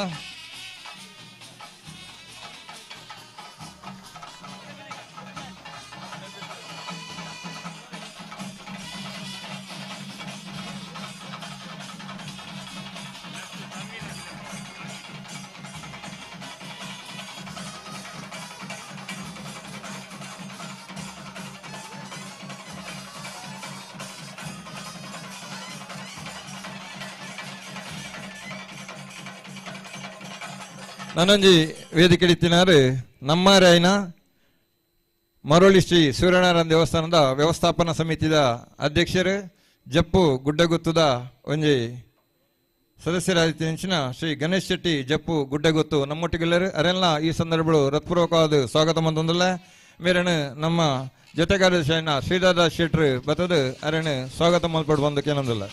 ನನಂಜಿ ವೇದಿಕೆ ಇತ್ತಿನಾರು ನಮ್ಮಾರೆ ಆಯ್ನ ಮರೋಳಿ ಶ್ರೀ ಸೂರ್ಯನಾರಾಯಣ ದೇವಸ್ಥಾನದ ವ್ಯವಸ್ಥಾಪನಾ ಸಮಿತಿದ ಅಧ್ಯಕ್ಷರು ಜಪ್ಪು ಗುಡ್ಡಗುತ್ತದ ಒಂಜಿ ಸದಸ್ಯರಾದಿತ್ಯಂಚಿನ ಶ್ರೀ ಗಣೇಶ್ ಶೆಟ್ಟಿ ಜಪ್ಪು ಗುಡ್ಡಗುತ್ತು ನಮ್ಮೊಟ್ಟಿಗೆಲ್ಲರು ಅರೆಲ್ಲ ಈ ಸಂದರ್ಭಗಳು ಹೃತ್ಪೂರ್ವಕವಾದ ಸ್ವಾಗತ ಮಂದೊಂದಿಲ್ಲ ಮೇರೆನು ನಮ್ಮ ಜೊತೆಗಾರದರ್ಶಿ ಆಯ್ನ ಶ್ರೀಧರ ಶೆಟ್ರು ಬತ್ತದ ಅರೆನು ಸ್ವಾಗತ ಮಲ್ಪಡು ಬಂದಕ್ಕೆ ಏನೊಂದಿಲ್ಲ.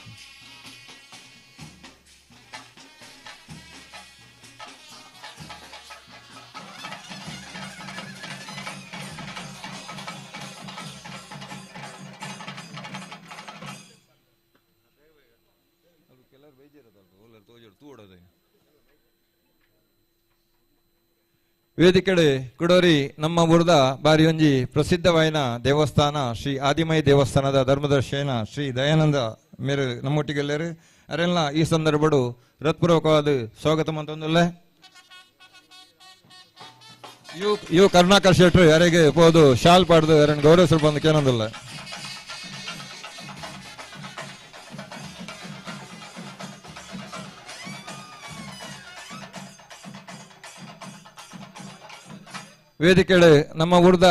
ವೇದಿಕೆಡೆ ಕುಡೋರಿ ನಮ್ಮ ಊರದ ಬಾರಿ ಒಂಜಿ ಪ್ರಸಿದ್ಧವಾಯಿನ ದೇವಸ್ಥಾನ ಶ್ರೀ ಆದಿಮೈ ದೇವಸ್ಥಾನದ ಧರ್ಮದರ್ಶಿಯನ ಶ್ರೀ ದಯಾನಂದ ಮೇರೆ ನಮ್ಮೊಟ್ಟಿಗೆಲ್ಲರು ಅರೆಲ್ಲ ಈ ಸಂದರ್ಭಡು ಹೃತ್ಪೂರ್ವಕವಾದ ಸ್ವಾಗತ ಮಂತೊಂದಿಲ್ಲ. ಇವು ಕರುಣಾಕರ್ ಶೆಟ್ರು ಯಾರಿಗೆ ಹೋದು ಶಾಲ್ ಪಾಡ್ದು ಅರನ್ ಗೌರವ ಸ್ವಲ್ಪ ಬಂದಕ್ಕೆ ಏನೊಂದಿಲ್ಲ. ವೇದಿಕೆಡೆ ನಮ್ಮ ಊರ್ದ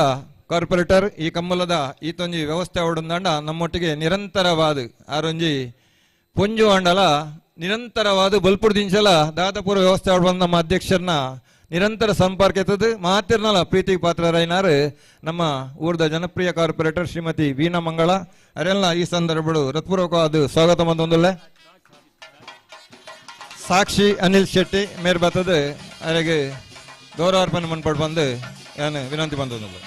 ಕಾರ್ಪೊರೇಟರ್ ಈ ಕಮ್ಮಲದ ಈತೊಂಜಿ ವ್ಯವಸ್ಥೆ ಹೊಡಂದಂಡ ನಮ್ಮೊಟ್ಟಿಗೆ ನಿರಂತರವಾದ ಆರೊಂಜಿ ಪೊಂಜು ಅಂಡಲ ನಿರಂತರವಾದ ಬಲ್ಪುಡ್ ದಿಂಚಲ ದಾತಪೂರ್ವ ವ್ಯವಸ್ಥೆ ಹೊಡ್ಬಂದ ನಮ್ಮ ಅಧ್ಯಕ್ಷರನ್ನ ನಿರಂತರ ಸಂಪರ್ಕ ಎತ್ತದು ಮಾತಿರ್ನಲ್ಲ ಪ್ರೀತಿಗೆ ಪಾತ್ರರಾಯಿನಾರು ನಮ್ಮ ಊರ್ದ ಜನಪ್ರಿಯ ಕಾರ್ಪೊರೇಟರ್ ಶ್ರೀಮತಿ ವೀಣಾ ಮಂಗಳ ಅರೆಲ್ಲ ಈ ಸಂದರ್ಭಗಳು ಹೃತ್ಪೂರ್ವಕವಾದ ಸ್ವಾಗತ ಮಂದೊಂದಿಲ್ಲ. ಸಾಕ್ಷಿ ಅನಿಲ್ ಶೆಟ್ಟಿ ಮೇರ್ ಬರ್ತದೆ ಅವರಿಗೆ ಗೌರವಾರ್ಪಣೆ ಮನ್ಪಡ್ ಬಂದು ಏನು ವಿನಂತಿ ಬಂದೊಂದಿಲ್ಲ.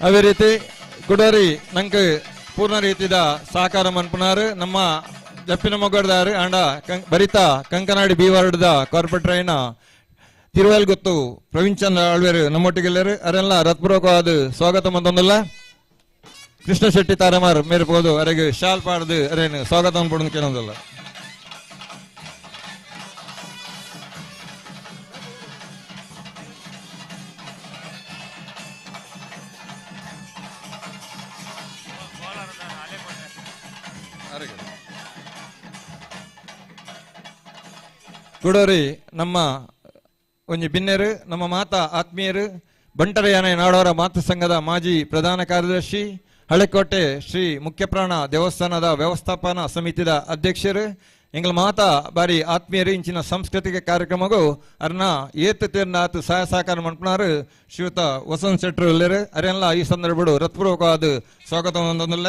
ಅದೇ ರೀತಿ ಕುಡೋರಿ ನಂಗೆ ಪೂರ್ಣ ರೀತಿಯ ಸಹಕಾರ ಮನ್ಪುನಾರು ನಮ್ಮ ಜಪ್ಪಿನ ಮೊಗಡ್ದಾರು ಆಂಡ ಬರಿತ ಕಂಕನಾಡಿ ಬಿ ವಾರ್ಡ್ದ ಕಾರ್ಪೊರೇಟರ್ ಐನ ತಿರುವಲ್ಗೊತ್ತು ಪ್ರವೀಣ್ ಚಂದ್ರ ಆಳ್ವೇರು ನಮ್ಮೊಟ್ಟಿಗೆಲ್ಲರು ಅರೆಲ್ಲ ಹೃತ್ಪೂರ್ವಕವಾದ ಸ್ವಾಗತ ಮಂದೊಂದಿಲ್ಲ. ಕೃಷ್ಣ ಶೆಟ್ಟಿ ತಾರಮಾರ್ ಮೇರ್ಬೋದು ಅವರಿಗೆ ಶಾಲ್ ಪಾಡ್ದು ಅರೇನು ಸ್ವಾಗತ ಅನ್ಪಡೋದು ಕೇಳೋದಿಲ್ಲ. ಕುಡೋರಿ ನಮ್ಮ ಒಂಜಿ ಬಿನ್ನೆರು ನಮ್ಮ ಮಾತಾ ಆತ್ಮೀಯರು ಬಂಟರಯಾನ ನಾಡೋರ ಮಾತೃ ಸಂಘದ ಮಾಜಿ ಪ್ರಧಾನ ಕಾರ್ಯದರ್ಶಿ ಹಳೆಕೋಟೆ ಶ್ರೀ ಮುಖ್ಯಪ್ರಾಣ ದೇವಸ್ಥಾನದ ವ್ಯವಸ್ಥಾಪನಾ ಸಮಿತಿದ ಅಧ್ಯಕ್ಷರು ಎಂಗಳ ಮಾತಾ ಬಾರಿ ಆತ್ಮೀಯರು ಇಂಚಿನ ಸಾಂಸ್ಕೃತಿಕ ಕಾರ್ಯಕ್ರಮಗೂ ಅರ್ನ ಏತ್ ತೀರ್ನ ಆತು ಸಹಾಯ ಸಹಕಾರ ಮನ್ಪನಾರು ಶ್ರೀಯುತ ವಸಂತ್ ಶೆಟ್ರು ಎಲ್ಲರು ಅರೆಲ್ಲ ಈ ಸಂದರ್ಭಗಳು ಹೃತ್ಪೂರ್ವಕವಾದ ಸ್ವಾಗತ ಹೊಂದೊಂದಿಲ್ಲ.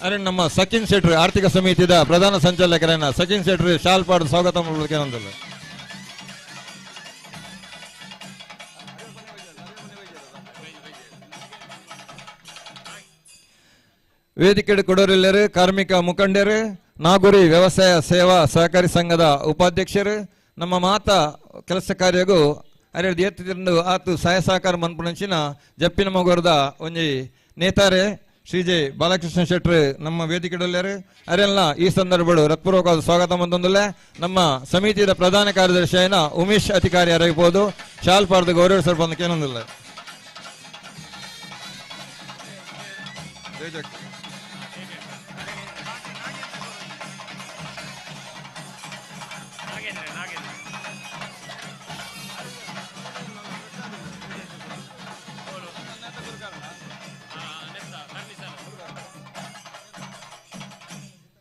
ಅರೆ ನಮ್ಮ ಸಚಿನ್ ಶೆಟ್ರು ಆರ್ಥಿಕ ಸಮಿತಿದ ಪ್ರಧಾನ ಸಂಚಾಲಕರನ್ನ ಸಚಿನ್ ಶೆಟ್ರು ಶಾಲ್ ಪಾಡು ಸ್ವಾಗತ ಮಾಡಲಿಕ್ಕೆ ಏನೊಂದಿಲ್ಲ. ವೇದಿಕೆ ಕೊಡೋರೆಲ್ಲರು ಕಾರ್ಮಿಕ ಮುಖಂಡರು ನಾಗುರಿ ವ್ಯವಸಾಯ ಸೇವಾ ಸಹಕಾರಿ ಸಂಘದ ಉಪಾಧ್ಯಕ್ಷರು ನಮ್ಮ ಮಾತಾ ಕೆಲಸ ಕಾರ್ಯಗೂ ಅರೆ ಎತ್ತಿಕೊಂಡು ಆತು ಸಹಾಯ ಸಹಕಾರ ಮನ್ಪುಣಂಚಿನ ಜಪ್ಪಿನ ಮಗೋರ್ದ ಒಂಜಿ ನೇತಾರೆ ಶ್ರೀ ಜೆ ಬಾಲಕೃಷ್ಣ ಶೆಟ್ರು ನಮ್ಮ ವೇದಿಕೆಯಲ್ಲಿದ್ದಾರೆ. ಅರೆಲ್ಲ ಈ ಸಂದರ್ಭಗಳು ಹೃತ್ಪೂರ್ವಕವಾದ ಸ್ವಾಗತ ಮಂತೊಂದುಲ್ಲೆ. ನಮ್ಮ ಸಮಿತಿಯ ಪ್ರಧಾನ ಕಾರ್ಯದರ್ಶಿ ಆಯ್ನ ಉಮೇಶ್ ಅಧಿಕಾರಿ ಯಾರಾಗಬಹುದು ಶಾಲ್ ಪಾರ್ದು ಗೌರವಿಸಲು ಬಂದಕ್ಕೆ ಏನೊಂದಿಲ್ಲ.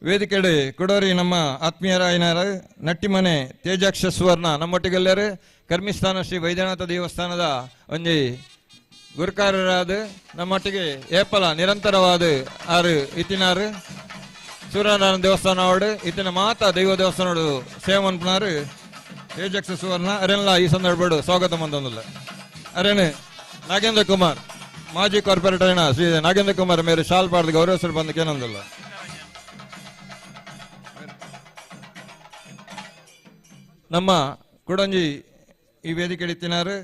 ವೇದಿಕೆಡೆ ಕೊಡೋರಿ ನಮ್ಮ ಆತ್ಮೀಯರಾಯನರ ನಟ್ಟಿಮನೆ ತೇಜಾಕ್ಷ ಸುವರ್ಣ ನಮ್ಮೊಟ್ಟಿಗೆಲ್ಲರು ಕರ್ಮಿಸ್ಥಾನ ಶ್ರೀ ವೈದ್ಯನಾಥ ದೇವಸ್ಥಾನದ ಒಂಜಿ ಗುರುಕಾರರಾದ ನಮ್ಮೊಟ್ಟಿಗೆ ಏಪಲ ನಿರಂತರವಾದ ಆರು ಇತ್ತಿನಾರು ಸೂರ್ಯನಾರಾಯಣ ದೇವಸ್ಥಾನ ಅವಡು ಇತ್ತಿನ ಮಾತ ದೈವ ದೇವಸ್ಥಾನ ಸೇವೆ ಮನ್ಪನಾರು ತೇಜಾಕ್ಷ ಸುವರ್ಣ ಅರೆಲ್ಲ ಈ ಸಂದರ್ಭ ಸ್ವಾಗತ ಮಂತೊಂದಿಲ್ಲ. ಅರೇನು ನಾಗೇಂದ್ರ ಕುಮಾರ್ ಮಾಜಿ ಕಾರ್ಪೊರೇಟರ್ అయిన ಶ್ರೀ ನಾಗೇಂದ್ರ ಕುಮಾರ್ ಮೇರೆ ಶಾಲ್ ಪಾರ್ದು ಗೌರವಿಸಲು ಬಂದಕ್ಕೆ ಏನೊಂದಿಲ್ಲ. ನಮ್ಮ ಕುಡಂಜಿ ಈ ವೇದಿಕೆ ಇತ್ತಿನಾರು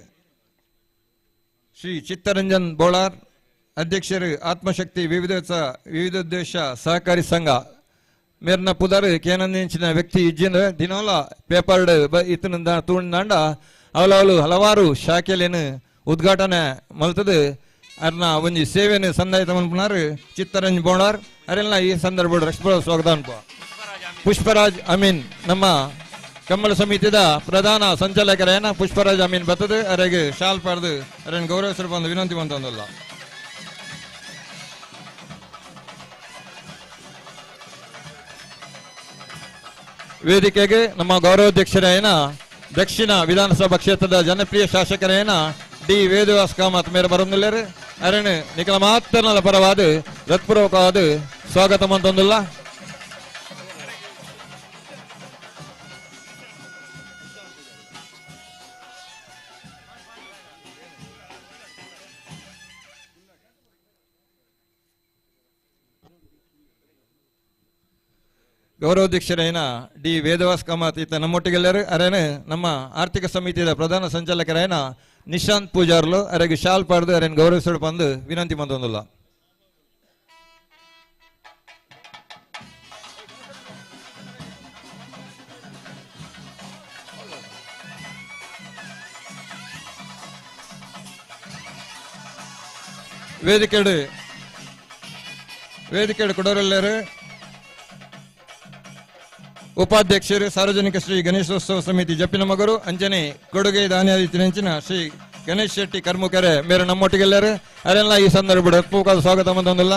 ಶ್ರೀ ಚಿತ್ತರಂಜನ್ ಬೋಳಾರ್ ಅಧ್ಯಕ್ಷರು ಆತ್ಮಶಕ್ತಿ ವಿವಿಧೋದ್ದೇಶ ಸಹಕಾರಿ ಸಂಘ ಮೇರ್ನ ಪುದರ್ ಕೇನಂದಿಂಚಿನ ವ್ಯಕ್ತಿ ಇಜ್ಜಿನ ದಿನೋಲ ಪೇಪರ್ ಇತ್ತಿನಿಂದ ತೂಂಡ ಅವಲವಲು ಹಲವಾರು ಶಾಖೆಲೇನು ಉದ್ಘಾಟನೆ ಮಲ್ತದು ಅರ್ನ ಒಂಜಿ ಸೇವೆಯನ್ನು ಸಂದಾಯಿತ ಮನ್ಪುನಾರು ಚಿತ್ತರಂಜನ್ ಬೋಳಾರ್ ಅರೆಲ್ಲ ಈ ಸಂದರ್ಭ ರಕ್ಷ ಸ್ವಾಗತ ಅನ್ಪ. ಪುಷ್ಪರಾಜ್ ಅಮೀನ್ ನಮ್ಮ ಕಮ್ಮಲ ಸಮಿತಿಯ ಪ್ರಧಾನ ಸಂಚಾಲಕರೇನ ಪುಷ್ಪರಾಜ್ ಅಮೀನ್ ಬರ್ತದೆ ಅವರಿಗೆ ಶಾಲ್ ಪಾರ್ದು ಅವರನ್ನು ಗೌರವಿಸಲು ಬಂದು ವಿನಂತಿ ಬಂತಂದಲ್ಲ. ವೇದಿಕೆಗೆ ನಮ್ಮ ಗೌರವಾಧ್ಯಕ್ಷರೇನ ದಕ್ಷಿಣ ವಿಧಾನಸಭಾ ಕ್ಷೇತ್ರದ ಜನಪ್ರಿಯ ಶಾಸಕರೇನ ಡಿ ವೇದವಾಸ್ ಕಾಮತ್ ಮೇರೆ ಬರುವುದಿಲ್ಲರು ಅವರನ್ನು ನಿಖಲ ಮಾತನಾಡ ಪರವಾದ ಹೃತ್ಪೂರ್ವಕವಾದ ಸ್ವಾಗತ ಮಂತೊಂದಿಲ್ಲ. ಗೌರವಾಧ್ಯಕ್ಷರೇನ ಡಿ ವೇದವಾಸ್ ಕಾಮತ್ ಈತ ನಮ್ಮೊಟ್ಟಿಗೆಲ್ಲರು ಅರೇನು ನಮ್ಮ ಆರ್ಥಿಕ ಸಮಿತಿಯ ಪ್ರಧಾನ ಸಂಚಾಲಕರೇನ ನಿಶಾಂತ್ ಪೂಜಾರ್ಲು ಅವರಿಗೆ ಶಾಲ್ ಪಾರ್ದು ಅವರನ್ನು ಗೌರವಿಸಲು ಬಂದು ವಿನಂತಿ ಮಂತೊಂದಿಲ್ಲ. ವೇದಿಕೆಡು ಕೊಡೋರೆಲ್ಲರು ಉಪಾಧ್ಯಕ್ಷರು ಸಾರ್ವಜನಿಕ ಶ್ರೀ ಗಣೇಶೋತ್ಸವ ಸಮಿತಿ ಜಪ್ಪಿನಮಗರು ಅಂಜನೆ ಕೊಡುಗೆ ದಾನಿಯಾದಿತ್ಯಂಚಿನ ಶ್ರೀ ಗಣೇಶ್ ಶೆಟ್ಟಿ ಕರ್ಮುಕೆರೆ ಮೇರೆ ನಮ್ಮೊಟ್ಟಿಗೆಲ್ಲರು ಅವರೆಲ್ಲ ಈ ಸಂದರ್ಭ ಹೃತ್ಪೂರ್ವಕವಾದ ಸ್ವಾಗತ ಮಂತೊಂದಿಲ್ಲ.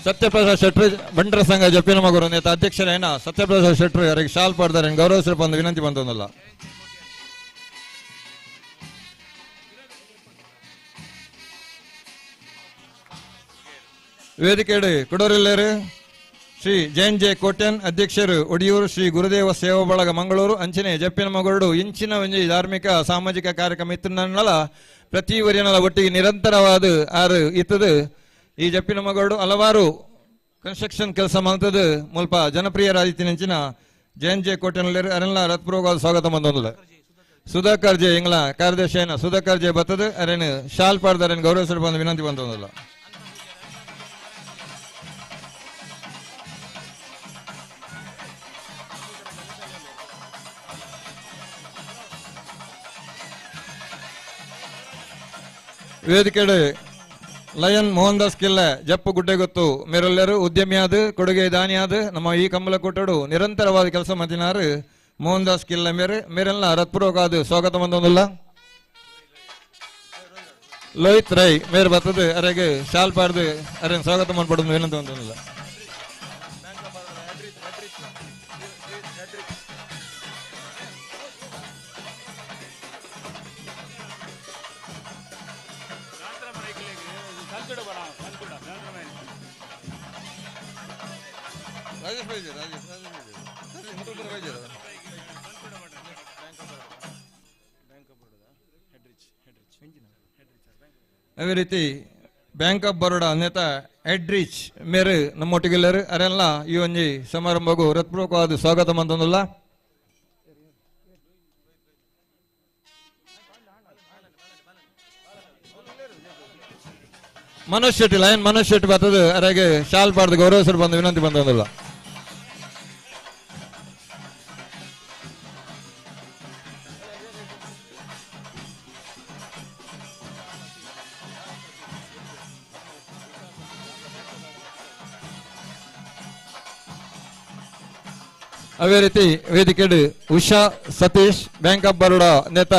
ಸತ್ಯಪ್ರಸಾದ್ ಶೆಟ್ರು ಬಂಟರ ಸಂಘ ಜಪ್ಪಿನಮಗರು ನೇತ ಅಧ್ಯಕ್ಷರೇನ ಸತ್ಯಪ್ರಸಾದ್ ಶೆಟ್ರು ಅವರಿಗೆ ಶಾಲ್ ಪಾಡ್ದಾರೆ ಗೌರವಿಸಲು ಬಂದು ವಿನಂತಿ ಬಂತಂದಿಲ್ಲ. ವೇದಿಕೆಡು ಕೊಡೋರೆಲ್ಲರು ಶ್ರೀ ಜೈನ್ ಜೆ ಕೋಟ್ಯನ್ ಅಧ್ಯಕ್ಷರು ಒಡಿಯೂರು ಶ್ರೀ ಗುರುದೇವ ಸೇವಾ ಬಳಗ ಮಂಗಳೂರು ಅಂಚನೆ ಜಪ್ಪಿನ ಮಗಡು ಇಂಚಿನ ಒಂಜಿ ಧಾರ್ಮಿಕ ಸಾಮಾಜಿಕ ಕಾರ್ಯಕ್ರಮ ಇತ್ತನಲ್ಲ ಪ್ರತಿ ವರಿಯನಲ ಒಟ್ಟಿಗೆ ನಿರಂತರವಾದ ಆರು ಇತ್ತದು ಈ ಜಪ್ಪಿನ ಮಗಡು ಹಲವಾರು ಕನ್ಸ್ಟ್ರಕ್ಷನ್ ಕೆಲಸ ಮಾಡ್ತದು ಮುಲ್ಪ ಜನಪ್ರಿಯರಾದಿತ್ತಿನ ಜೈನ್ ಜೆ ಕೋಟ್ಯನ್ ಅರೆಲ್ಲ ಹೃತ್ಪೂರ್ವಕವಾದ ಸ್ವಾಗತ ಮಂದೊಂದಿಲ್ಲ. ಸುಧಾಕರ್ ಜೆ ಎಂಗ್ಲ ಕಾರ್ಯದರ್ಶಿಯನ ಸುಧಾಕರ್ ಜೆ ಬರ್ತದೆ ಅರೇನು ಶಾಲ್ ಪಾಡ್ದಾರನ್ನು ಗೌರವಿಸಲು ಬಂದು ವಿನಂತಿ ಬಂತಂದಿಲ್ಲ. ವೇದಿಕೆಡು ಲಯನ್ ಮೋಹನ್ ದಾಸ್ ಕಿಲ್ಲೆ ಜಪ್ಪು ಗುಡ್ಡೆ ಗೊತ್ತು ಮೇರೆಲ್ಲರೂ ಉದ್ಯಮಿಯಾದ ಕೊಡುಗೆ ದಾನಿಯಾದ ನಮ್ಮ ಈ ಕಂಬಳ ಕೊಟ್ಟಡು ನಿರಂತರವಾದ ಕೆಲಸ ಮಾಡಿನಾರು ಮೋಹನ್ ದಾಸ್ ಕಿಲ್ಲೆ ಮೇರೆಲ್ಲ ಹೃತ್ಪೂರ್ವಕವಾದ ಸ್ವಾಗತ ಮಂದೊಂದಿಲ್ಲ. ಲೋಹಿತ್ ರೈ ಮೇರೆ ಬರ್ತದೆ ಅವರಿಗೆ ಶಾಲ್ ಪಾಡ್ದು ಅವರನ್ನು ಸ್ವಾಗತ ಮಾಡ್ಬಿಡೋದು ಏನಂತ ಅಂತಂದಿಲ್ಲ. ಅದೇ ರೀತಿ ಬ್ಯಾಂಕ್ ಆಫ್ ಬರೋಡಾ ನೇತ ಎಡ್ರಿಚ್ ಮೇರೆ ನಮ್ಮೊಟ್ಟಿಗೆಲ್ಲರು ಅವರೆಲ್ಲ ಈ ಒಂಜಿ ಸಮಾರಂಭಗೂ ಹೃತ್ಪೂರ್ವಕವಾದ ಸ್ವಾಗತ ಮಂತಂದಿಲ್ಲ. ಮನೋಜ್ ಶೆಟ್ಟಿ ಲಯನ್ ಮನೋಜ್ ಶೆಟ್ಟಿ ಬರ್ತದೆ ಅರೆಗೆ ಶಾಲ್ ಪಾಡ್ದು ಗೌರವಿಸಲು ಬಂದು ವಿನಂತಿ ಬಂದಿಲ್ಲ. ಅವೇ ರೀತಿ ವೇದಿಕೆಡು ಉಷಾ ಸತೀಶ್ ಬ್ಯಾಂಕ್ ಆಫ್ ಬರೋಡಾ ನೇತ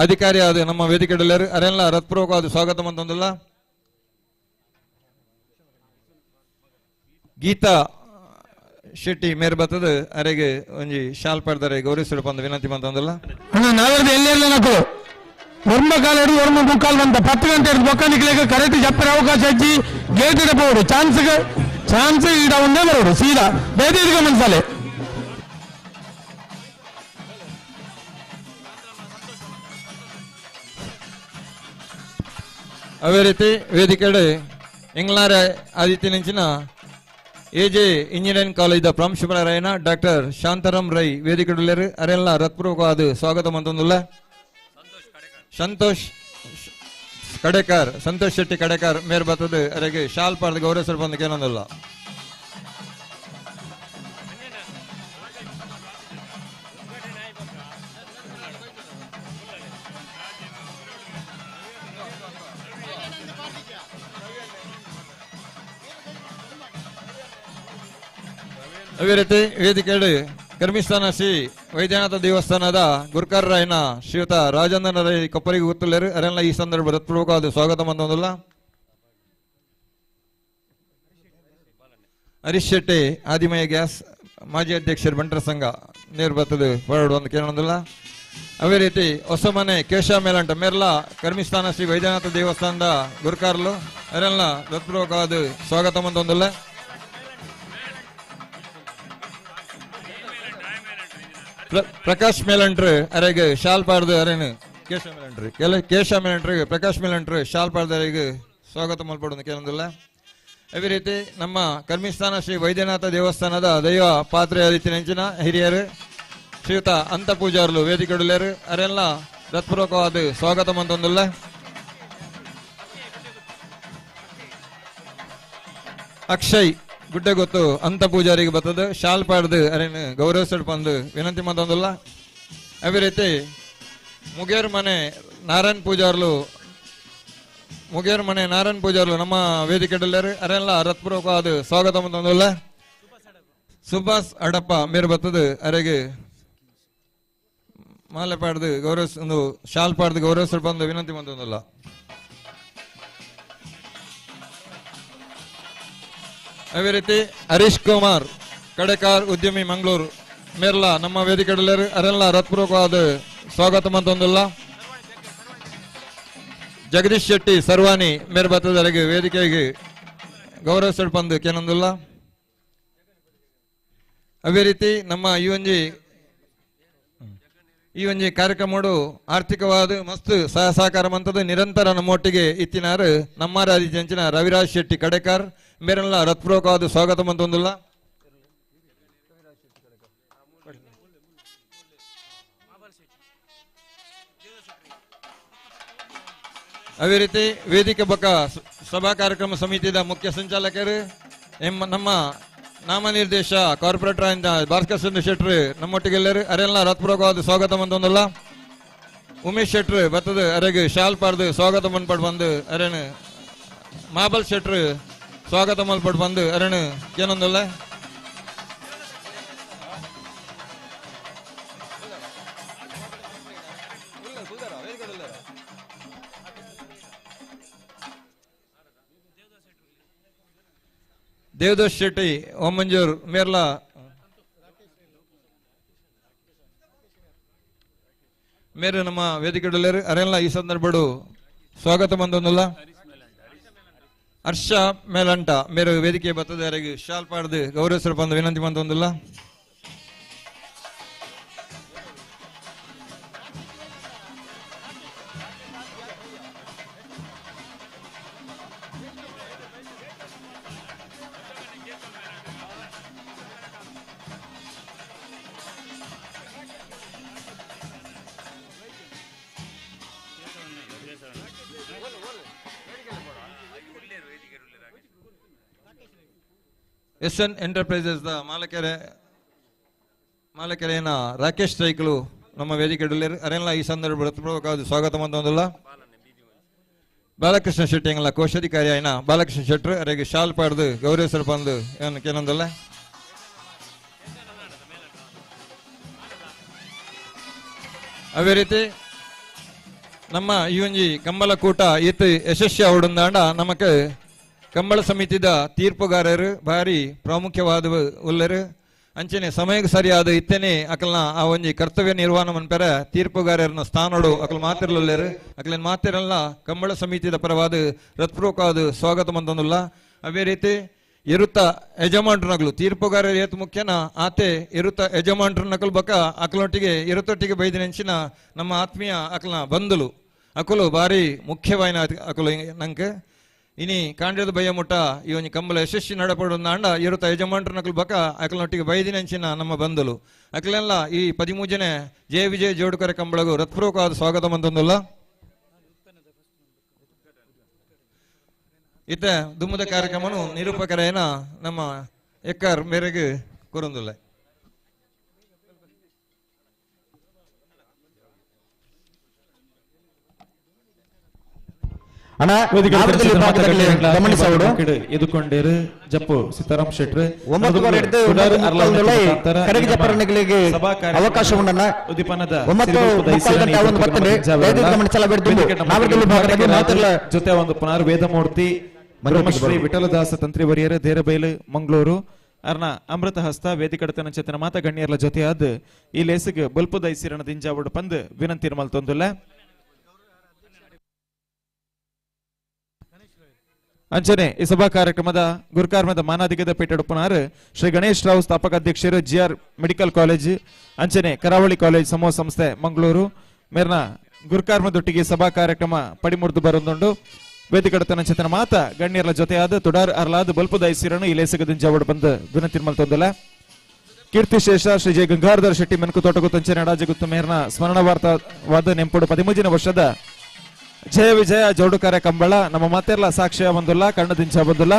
ಅಧಿಕಾರಿ ಆದ ನಮ್ಮ ವೇದಿಕೆಡಲ್ಲರು ಅರೆಲ್ಲ ಹೃತ್ಪೂರ್ವಕವಾದ ಸ್ವಾಗತ ಮಂತೊಂದಿಲ್ಲ. ಗೀತಾ ಶೆಟ್ಟಿ ಮೇರ್ ಬರ್ತದ ಅರೆಗೆ ಒಂಜಿ ಶಾಲ್ ಪಡ್ದಾರೆ ಗೌರವಿಸಲು ಬಂದು ವಿನಂತಿ ಮಂತೊಂದಿಲ್ಲ. ನಾವೇ ಎಲ್ಲೆಲ್ಲ ನಕ್ಕು ಒರ್ಮ ಕಾಲ ಹಿಡಿದು ಒರ್ಮ ಮುಕ್ಕಾಲು ಬಂತ 10 ಗಂಟೆ ಹಿಡಿದು ಬೊಕ್ಕ ನಿಕ್ಲಿಕ್ಕೆ ಕರೆಕ್ಟ್ ಜಪ್ಪರ ಅವಕಾಶ ಹಚ್ಚಿ ಗೇಟ್ ಇಡಬಹುದು. ಚಾನ್ಸ್ ಇಡ ಒಂದೇ ಬರೋಡು ಸೀದಾ ಬೇದಿ ಇದ್ಗ ಮನ್ಸಲೆ. ಅವೇ ರೀತಿ ವೇದಿಕೆಡೆ ಎಂಗ್ಲಾರ ಆದಿತ್ಯ ನೆಂಚಿನ ಎಜೆ ಇಂಜಿನಿಯರಿಂಗ್ ಕಾಲೇಜ್ ಪ್ರಾಂಶುಪಾಲರಾಯನ ಡಾಕ್ಟರ್ ಶಾಂತಾರಾಮ್ ರೈ ವೇದಿಕೆಡಲ್ಲರು ಅರೆಲ್ಲ ಹೃತ್ಪೂರ್ವಕವಾದ ಸ್ವಾಗತ ಮಂತೊಂದಿಲ್ಲ. ಸಂತೋಷ್ ಶೆಟ್ಟಿ ಕಡೆಕಾರ್ ಮೇರ್ ಬರ್ತದೆ ಅರೆಗೆ ಶಾಲ್ ಪಾಡ್ದು ಗೌರವಿಸಲು ಬಂದು ಕೇಳೋದಿಲ್ಲ. ಅದೇ ರೀತಿ ವೇದಿಕೆಯಲ್ಲಿ ಕರ್ಮಿಸ್ಥಾನ ಶ್ರೀ ವೈದ್ಯನಾಥ ದೇವಸ್ಥಾನದ ಗುರ್ಕರ್ರಾಯನ ಶ್ರೀಯುತ ರಾಜೇಂದ್ರ ರೈ ಕೊಪ್ಪರಿಗೆ ಗೊತ್ತಿಲ್ಲರು ಅರೆಲ್ಲ ಈ ಸಂದರ್ಭ ಹೃತ್ಪೂರ್ವಕವಾದ ಸ್ವಾಗತ ಮಂದೊಂದಿಲ್ಲ. ಹರೀಶ್ ಶೆಟ್ಟಿ ಆದಿಮಯ ಗ್ಯಾಸ್ ಮಾಜಿ ಅಧ್ಯಕ್ಷರು ಬಂಟರ ಸಂಘ ನೇರು ಬರ್ತದೆ ಹೊರಡು ಒಂದು ಕೇಳೋದಿಲ್ಲ. ಅದೇ ರೀತಿ ಹೊಸ ಮನೆ ಕೇಶ ಮೇಲಂಟ ಮೇರ್ಲ ಕರ್ಮಿಸ್ಥಾನ ಶ್ರೀ ವೈದ್ಯನಾಥ ದೇವಸ್ಥಾನದ ಗುರ್ಕಾರ್ಲು ಅರೆಲ್ಲ ಹೃತ್ಪೂರ್ವಕವಾದ ಸ್ವಾಗತ ಮಂದೊಂದಿಲ್ಲ. ಪ್ರಕಾಶ್ ಮೇಲಂಟ್ರು ಅರೆಗೆ ಶಾಲ್ ಪಾಡ್ದು ಅರೇನು ಕೇಶ ಮೇಲಂಟ್ರು ಪ್ರಕಾಶ್ ಮೇಲಂಟ್ರು ಶಾಲ್ ಪಾಡ್ದು ಅರೆಗೆ ಸ್ವಾಗತ ಮಲ್ಪಡೋದು ಕೇಳೋದಿಲ್ಲ. ಅದೇ ರೀತಿ ನಮ್ಮ ಕರ್ಮಿಸ್ಥಾನ ಶ್ರೀ ವೈದ್ಯನಾಥ ದೇವಸ್ಥಾನದ ದೈವ ಪಾತ್ರೆ ಆದಿತ್ಯ ನೆಂಚಿನ ಹಿರಿಯರು ಶ್ರೀಯುತ ಅಂತ ಪೂಜಾರ್ಲು ವೇದಿಕೆಡಲೇರು ಅರೆಲ್ಲ ಹೃತ್ಪೂರ್ವಕವಾದ ಸ್ವಾಗತ ಮಂತೊಂದಿಲ್ಲ. ಅಕ್ಷಯ್ ಗುಡ್ಡೆ ಗೊತ್ತು ಅಂತ ಪೂಜಾರಿಗೆ ಬರ್ತದೆ ಶಾಲ್ ಪಾಡ್ದು ಅರೇನು ಗೌರವಿಸಲು ಬಂದು ವಿನಂತಿ ಮಂತೊಂದಿಲ್ಲ. ಅದೇ ರೀತಿ ಮುಗೇರ್ ಮನೆ ನಾರಾಯಣ್ ಪೂಜಾರ್ಲು ನಮ್ಮ ವೇದಿಕೆಡಲ್ಲರು ಅರೆಲ್ಲ ಹೃತ್ಪೂರ್ವಕವಾದ ಸ್ವಾಗತ ಮಂತೊಂದಿಲ್ಲ. ಸುಭಾಷ್ ಅಡಪ್ಪ ಮೇರ್ ಬರ್ತದೆ ಅರೆಗೆ ಮಾಲೆ ಪಾಡ್ದು ಶಾಲ್ ಪಾಡ್ದು ಗೌರವಿಸಲು ಬಂದು ವಿನಂತಿ ಮಂತೊಂದಿಲ್ಲ. ಅದೇ ರೀತಿ ಹರೀಶ್ ಕುಮಾರ್ ಕಡೆಕಾರ್ ಉದ್ಯಮಿ ಮಂಗಳೂರು ಮೇರ್ಲ ನಮ್ಮ ವೇದಿಕೆಡಲ್ಲರು ಅರೆಲ್ಲ ಹೃತ್ಪೂರ್ವಕವಾದ ಸ್ವಾಗತ ಮಂತೊಂದಿಲ್ಲ. ಜಗದೀಶ್ ಶೆಟ್ಟಿ ಸರ್ವಾನಿ ಮೇರ್ ಬರ್ತದರೆಗೆ ವೇದಿಕೆಗೆ ಗೌರವಿಸಲು ಬಂದು ಕೇಳೊಂದಿಲ್ಲ. ಅದೇ ರೀತಿ ನಮ್ಮ ಈ ಒಂಜಿ ಕಾರ್ಯಕ್ರಮಡು ಆರ್ಥಿಕವಾದ ಮಸ್ತ್ ಸಹಕಾರ ಮಂತದ ನಿರಂತರ ನಮ್ಮೊಟ್ಟಿಗೆ ಇತ್ತಿನಾರು ನಮ್ಮ ರಾಜ್ಯಂಚಿನ ರವಿರಾಜ್ ಶೆಟ್ಟಿ ಕಡೆಕಾರ್ ಮೇರೆಲ್ಲ ಹೃತ್ಪೂರ್ವಕವಾದ ಸ್ವಾಗತ ಮಂತೊಂದಿಲ್ಲ. ಅದೇ ರೀತಿ ವೇದಿಕೆ ಬೊಕ್ಕ ಸಭಾ ಕಾರ್ಯಕ್ರಮ ಸಮಿತಿಯ ಮುಖ್ಯ ಸಂಚಾಲಕರು ನಮ್ಮ ನಾಮನಿರ್ದೇಶ ಕಾರ್ಪೊರೇಟರ್ ಭಾಸ್ಕರ್ ಚಂದ್ರ ಶೆಟ್ರು ನಮ್ಮೊಟ್ಟಿಗೆಲ್ಲರು ಅರೆಲ್ಲ ಹೃತ್ಪೂರ್ವಕವಾದ ಸ್ವಾಗತ ಮಂತೊಂದಿಲ್ಲ. ಉಮೇಶ್ ಶೆಟ್ರು ಬರ್ತದೆ ಅರೆಗೆ ಶಾಲ್ ಪಾಡ್ದು ಸ್ವಾಗತ ಮನ್ಪಡ್ ಬಂದು ಅರೇನು ಮಾಬಲ್ ಶೆಟ್ರು ಸ್ವಾಗತ ಮಲ್ಪಡ್ ಬಂದು ಅರೇನು ಏನೊಂದಿಲ್ಲ. ದೇವದಾಸ್ ಶೆಟ್ಟಿ ಓಮಂಜೂರ್ ಮೇರ್ಲ ಮೇರೆ ನಮ್ಮ ವೇದಿಕೆಡಲ್ಲರು ಅರೆಲ್ಲ ಈ ಸಂದರ್ಭಡು ಸ್ವಾಗತ ಮಂದೊಂದಿಲ್ಲ. ಹರ್ಷ ಮೇಲಂಟ ಮೇರೆ ವೇದಿಕೆ ಬರ್ತದೆ ಅವರಿಗೆ ಶಾಲ್ ಪಾಡ್ದು ಗೌರವಿಸಲು ಬಂದು ವಿನಂತಿ ಮಂದೊಂದಿಲ್ಲ. SN ಎಂಟರ್ಪ್ರೈಸಸ್ ದ ಮಾಲಕೆರೆಯನ ರಾಕೇಶ್ ಸೈಕಲು ನಮ್ಮ ವೇದಿಕೆ ಅರೆಲ್ಲ ಈ ಸಂದರ್ಭ ಹೃತ್ಪೂರ್ವಕವಾದ ಸ್ವಾಗತ ಮಂತೊಂದುಲ್ಲ. ಬಾಲಕೃಷ್ಣ ಶೆಟ್ಟಿ ಎಂಗಳ ಕೋಶಾಧಿಕಾರಿ ಆಯ್ನ ಬಾಲಕೃಷ್ಣ ಶೆಟ್ರು ಅವರಿಗೆ ಶಾಲ್ ಪಾಡ್ದು ಗೌರವಿಸಲು ಬಂದು ಏನಂದಲ್ಲ. ಅವೇ ರೀತಿ ನಮ್ಮ ಈ ಒಂಜಿ ಕಂಬಳ ಕೂಟ ಈತ್ ಯಶಸ್ವಿ ಅವಡಂದಾಂಡ ನಮಕ್ ಕಂಬಳ ಸಮಿತಿದ ತೀರ್ಪುಗಾರರು ಭಾರಿ ಪ್ರಾಮುಖ್ಯವಾದ ಉಳ್ಳರು. ಅಂಚನೆ ಸಮಯಕ್ಕೆ ಸರಿಯಾದ ಇತ್ತೇನೆ ಅಕಲ್ನ ಆ ಒಂಜಿ ಕರ್ತವ್ಯ ನಿರ್ವಹಣೆ ಮನ್ಪೆರ ತೀರ್ಪುಗಾರರನ್ನ ಸ್ಥಾನಡು ಅಕಲ್ ಮಾತಿರಲ್ಲರು ಅಕಲಿನ ಮಾತಿರಲ್ಲ ಕಂಬಳ ಸಮಿತಿದ ಪರವಾದ ಹೃತ್ಪೂರ್ವಕವಾದ ಸ್ವಾಗತ ಮಂತಂದುಲ್ಲ. ಅವೇ ರೀತಿ ಇರುತ್ತ ಯಜಮಾನ್ರನಗಳು ತೀರ್ಪುಗಾರರು ಏತ್ ಮುಖ್ಯನ ಆತೆ ಇರುತ್ತ ಯಜಮಾನ್ರನಕಲ್ ಬಕ ಅಕಲೊಟ್ಟಿಗೆ ಇರುತ್ತೊಟ್ಟಿಗೆ ಬೈದಿನೆಂಚಿನ ನಮ್ಮ ಆತ್ಮೀಯ ಅಕಲ್ನ ಬಂಧುಲು ಅಕಲು ಭಾರಿ ಮುಖ್ಯವಾಯಿನ ಅಕಲು ನಂಗೆ ಇನಿ ಕಾಂಡ್ರದ ಭಯ ಮುಟ್ಟ ಈ ಒಂದು ಕಂಬಳ ಯಶಸ್ವಿ ನಡಪಡುಂದಾಂಡ ಇರುತ್ತ ಯಜಮಾನ್ರನಕಲ್ ಬಕ ಅಕಲೊಟ್ಟಿಗೆ ಬೈದಿನೆಂಚಿನ ನಮ್ಮ ಬಂಧುಲು ಅಕಲೆಲ್ಲ ಈ 13ನೇ ಜಯ ವಿಜಯ ಜೋಡುಕರ ಕಂಬಳಗೂ ಹೃತ್ಪೂರ್ವಕವಾದ ಸ್ವಾಗತ ಮಂತಂದುಲ್ಲ. ಇತ್ತ ದುಮ್ಮದ ಕಾರ್ಯಕ್ರಮನು ನಿರೂಪಕರೇನ ನಮ್ಮ ಎಕ್ಕರ್ ಮೇರೆಗೆ ಕೊರಂದುಲ್ಲ. ಎದುಕೊಂಡಿರು ಜಪ್ಪು ಸೀತಾರಾಮ್ ಶೆಟ್ರು ಅವಕಾಶ ಉಂಡನ ಉದ್ದೀಪನದ ಜೊತೆ ಒಂದು ಪುನರ್ ವೇದಮೂರ್ತಿ ಬ್ರಹ್ಮಶ್ರೀ ವಿಠಲದಾಸ ತಂತ್ರಿವರಿಯರು ದೇರಬೈಲು ಮಂಗಳೂರು ಅರ್ನ ಅಮೃತ ಹಸ್ತ ವೇದಿಕಡತನ ಚೇತನ ಮಾತ ಗಣ್ಯರ್ಲ ಜೊತೆಯಾದ ಈ ಲೇಸಿಗೆ ಬಲ್ಪು ದೈಸಿರಣ ದಿಂಜಾವಡು ಪಂದ್ ವಿನಂತಿ ಮಲ್ತೊಂದುಲ್ಲ. ಅಂಚನೆ ಈ ಸಭಾ ಕಾರ್ಯಕ್ರಮದ ಗುರುಕಾರ್ಮದ ಮಾನಾಧಿಕದ ಪೀಠ ಪುನರ್ ಶ್ರೀ ಗಣೇಶ್ ರಾವ್ ಸ್ಥಾಪಕ ಅಧ್ಯಕ್ಷರು GR ಮೆಡಿಕಲ್ ಕಾಲೇಜ್ ಅಂಚನೆ ಕರಾವಳಿ ಕಾಲೇಜ್ ಸಮೂಹ ಸಂಸ್ಥೆ ಮಂಗಳೂರು ಮೇರ್ನ ಗುರುಕಾರ್ಮದೊಟ್ಟಿಗೆ ಸಭಾ ಕಾರ್ಯಕ್ರಮ ಪಡಿಮುರ್ದು ಬರೊಂದುಂಡು ವೇದಿಕಡತನ ಚೇತನ ಮಾತ ಗಣ್ಯರ್ಲ ಜೊತೆಯಾದ ತುಡಾರ್ ಅರ್ಲಾದ ಬಲ್ಪು ದೈಸಿರನು ಈ ಲೇಸಗದಿಂದ ಜವಡ್ ಬಂದು ವಿನಂತಿ ಮಲ್ತೊಂದಲ್ಲ. ಕೀರ್ತಿಶೇಷ ಶ್ರೀ ಜಯ ಗಂಗಾಧರ ಶೆಟ್ಟಿ ಮೆನ್ಕು ತೋಟಗುತ್ತು ಅಂಚನೆ ಅಡಾಜಗುತ್ತು ಮೇರ್ನ ಸ್ಮರಣವಾರ್ತಾವಾದ ನೆಂಪುಡು 13ನೇ ವರ್ಷದ ಜಯ ವಿಜಯ ಜೋಡುಕರ ಕಂಬಳ ನಮ್ಮ ಮಾತೆರ್ಲ ಸಾಕ್ಷ್ಯ ಬಂದುಲ್ಲ ಕಣ್ಣು ದಿಂಚ ಬಂದುಲ್ಲ.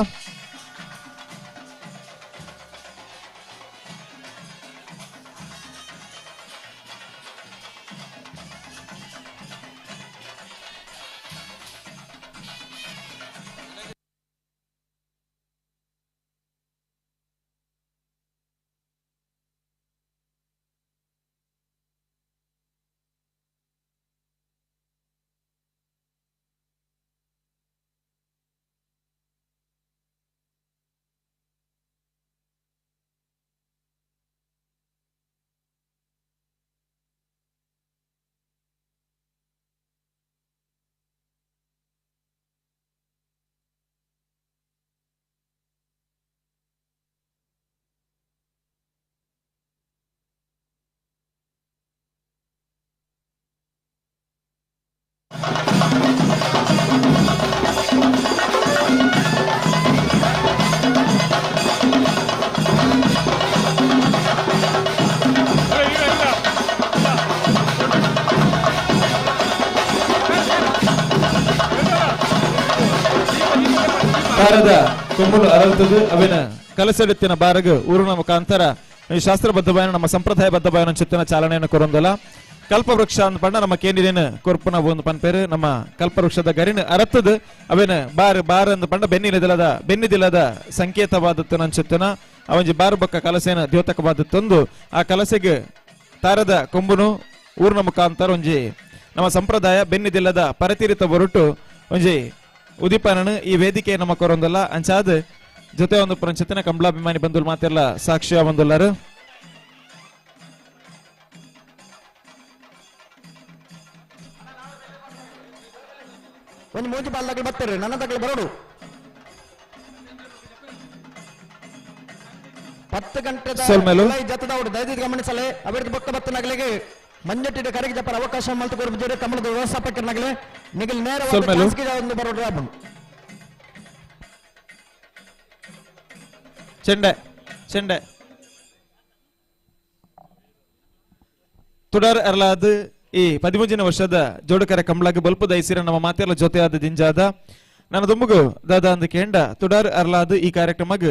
ಭಾರದ ಕೊಂಬಲು ಅರಲ್ತದು ಅವಿನ ಕಲಸೆಡುತ್ತಿನ ಬಾರಗ ಊರಿನ ಮುಖಾಂತರ ಶಾಸ್ತ್ರಬದ್ಧವಾದ ನಮ್ಮ ಸಂಪ್ರದಾಯಬದ್ಧವಾದ ಚಿತ್ತನ ಚಾಲನೆಯನ್ನು ಕೊರೊಂದಲ್ಲ. ಕಲ್ಪವೃಕ್ಷ ಅಂತ ಪಂಡ ನಮ್ಮ ಕೇಂದ್ರಿನ ಕೊರ್ಪುನ ಒಂದು ಪನ್ಪೇರು ನಮ್ಮ ಕಲ್ಪವೃಕ್ಷದ ಗರಿನ ಅರತ್ತದು ಅವೇನ ಬಾರ್ ಅಂದ ಪಂಡ ಬೆನ್ನಿದಿಲ್ಲದ ಸಂಕೇತವಾದತ್ತು ನನ್ಸುತ್ತನ ಅವಂಜಿ ಬಾರು ಬಕ್ಕ ಕಲಸೇನ ದ್ಯೋತಕವಾದತ್ತೊಂದು ಆ ಕಲಸೆಗೆ ತಾರದ ಕೊಂಬುನು ಊರಿನ ಮುಖಾಂತರ ಒಂಜಿ ನಮ್ಮ ಸಂಪ್ರದಾಯ ಬೆನ್ನಿದಿಲ್ಲದ ಪರತೀರಿತ ಹೊರಟು ಒಂಜಿ ಉದೀಪನನು ಈ ವೇದಿಕೆ ನಮ್ಮ ಕೊರೊಂದಲ್ಲ ಅಂಚಾದ ಜೊತೆ ಒಂದು ಪರಂಚಿತನ ಕಂಬಳಾಭಿಮಾನಿ ಬಂಧುಗಳು ಮಾತೆಲ್ಲ ಸಾಕ್ಷಿಯ ಬಂದುಲ್ಲಾರು. ಒಂದು ಮೂಜಿ ಬಾಲ್ದಾಗಲಿ ಬರ್ತಾರೆ ನನ್ನದಾಗಲಿ ಬರೋಡು 10 ಗಂಟೆ ಜತದವರು ದಯವಿಟ್ಟು ಗಮನಿಸಲೇ ಅಭಿವೃದ್ಧಿ ಭಕ್ತ ಭಕ್ತನಾಗಲಿಗೆ ಮಂಜಟ್ಟಿನ ಕರೆಗೆ ಜಪ್ಪರ ಅವಕಾಶ ಮಲ್ತುಕೊರ್ಬಿದ್ದಾರೆ ಕಮಲದ ವ್ಯವಸ್ಥಾಪಕನಾಗಲೇ ನಿಗಲ್ ನೇರವಾಗಿ ಬರೋಡು ರಾಬನ್ ಚೆಂಡೆ ತುಡರ್ ಅರ್ಲಾದ ಈ 13ನೇ ವರ್ಷದ ಜೋಡುಕರ ಕಂಬಳಾಗ ಬಲ್ಪು ದೈಸಿರ ನಮ್ಮ ಮಾತೆಲ್ಲ ಜೊತೆ ಆದ ದಿಂಜಾದ ನನ್ನ ದುಮ್ಮಗು ದಾದ ಅಂದ ಕೇಂಡ ತುಡರ್ ಅರ್ಲಾದ ಈ ಕಾರ್ಯಕ್ರಮಗ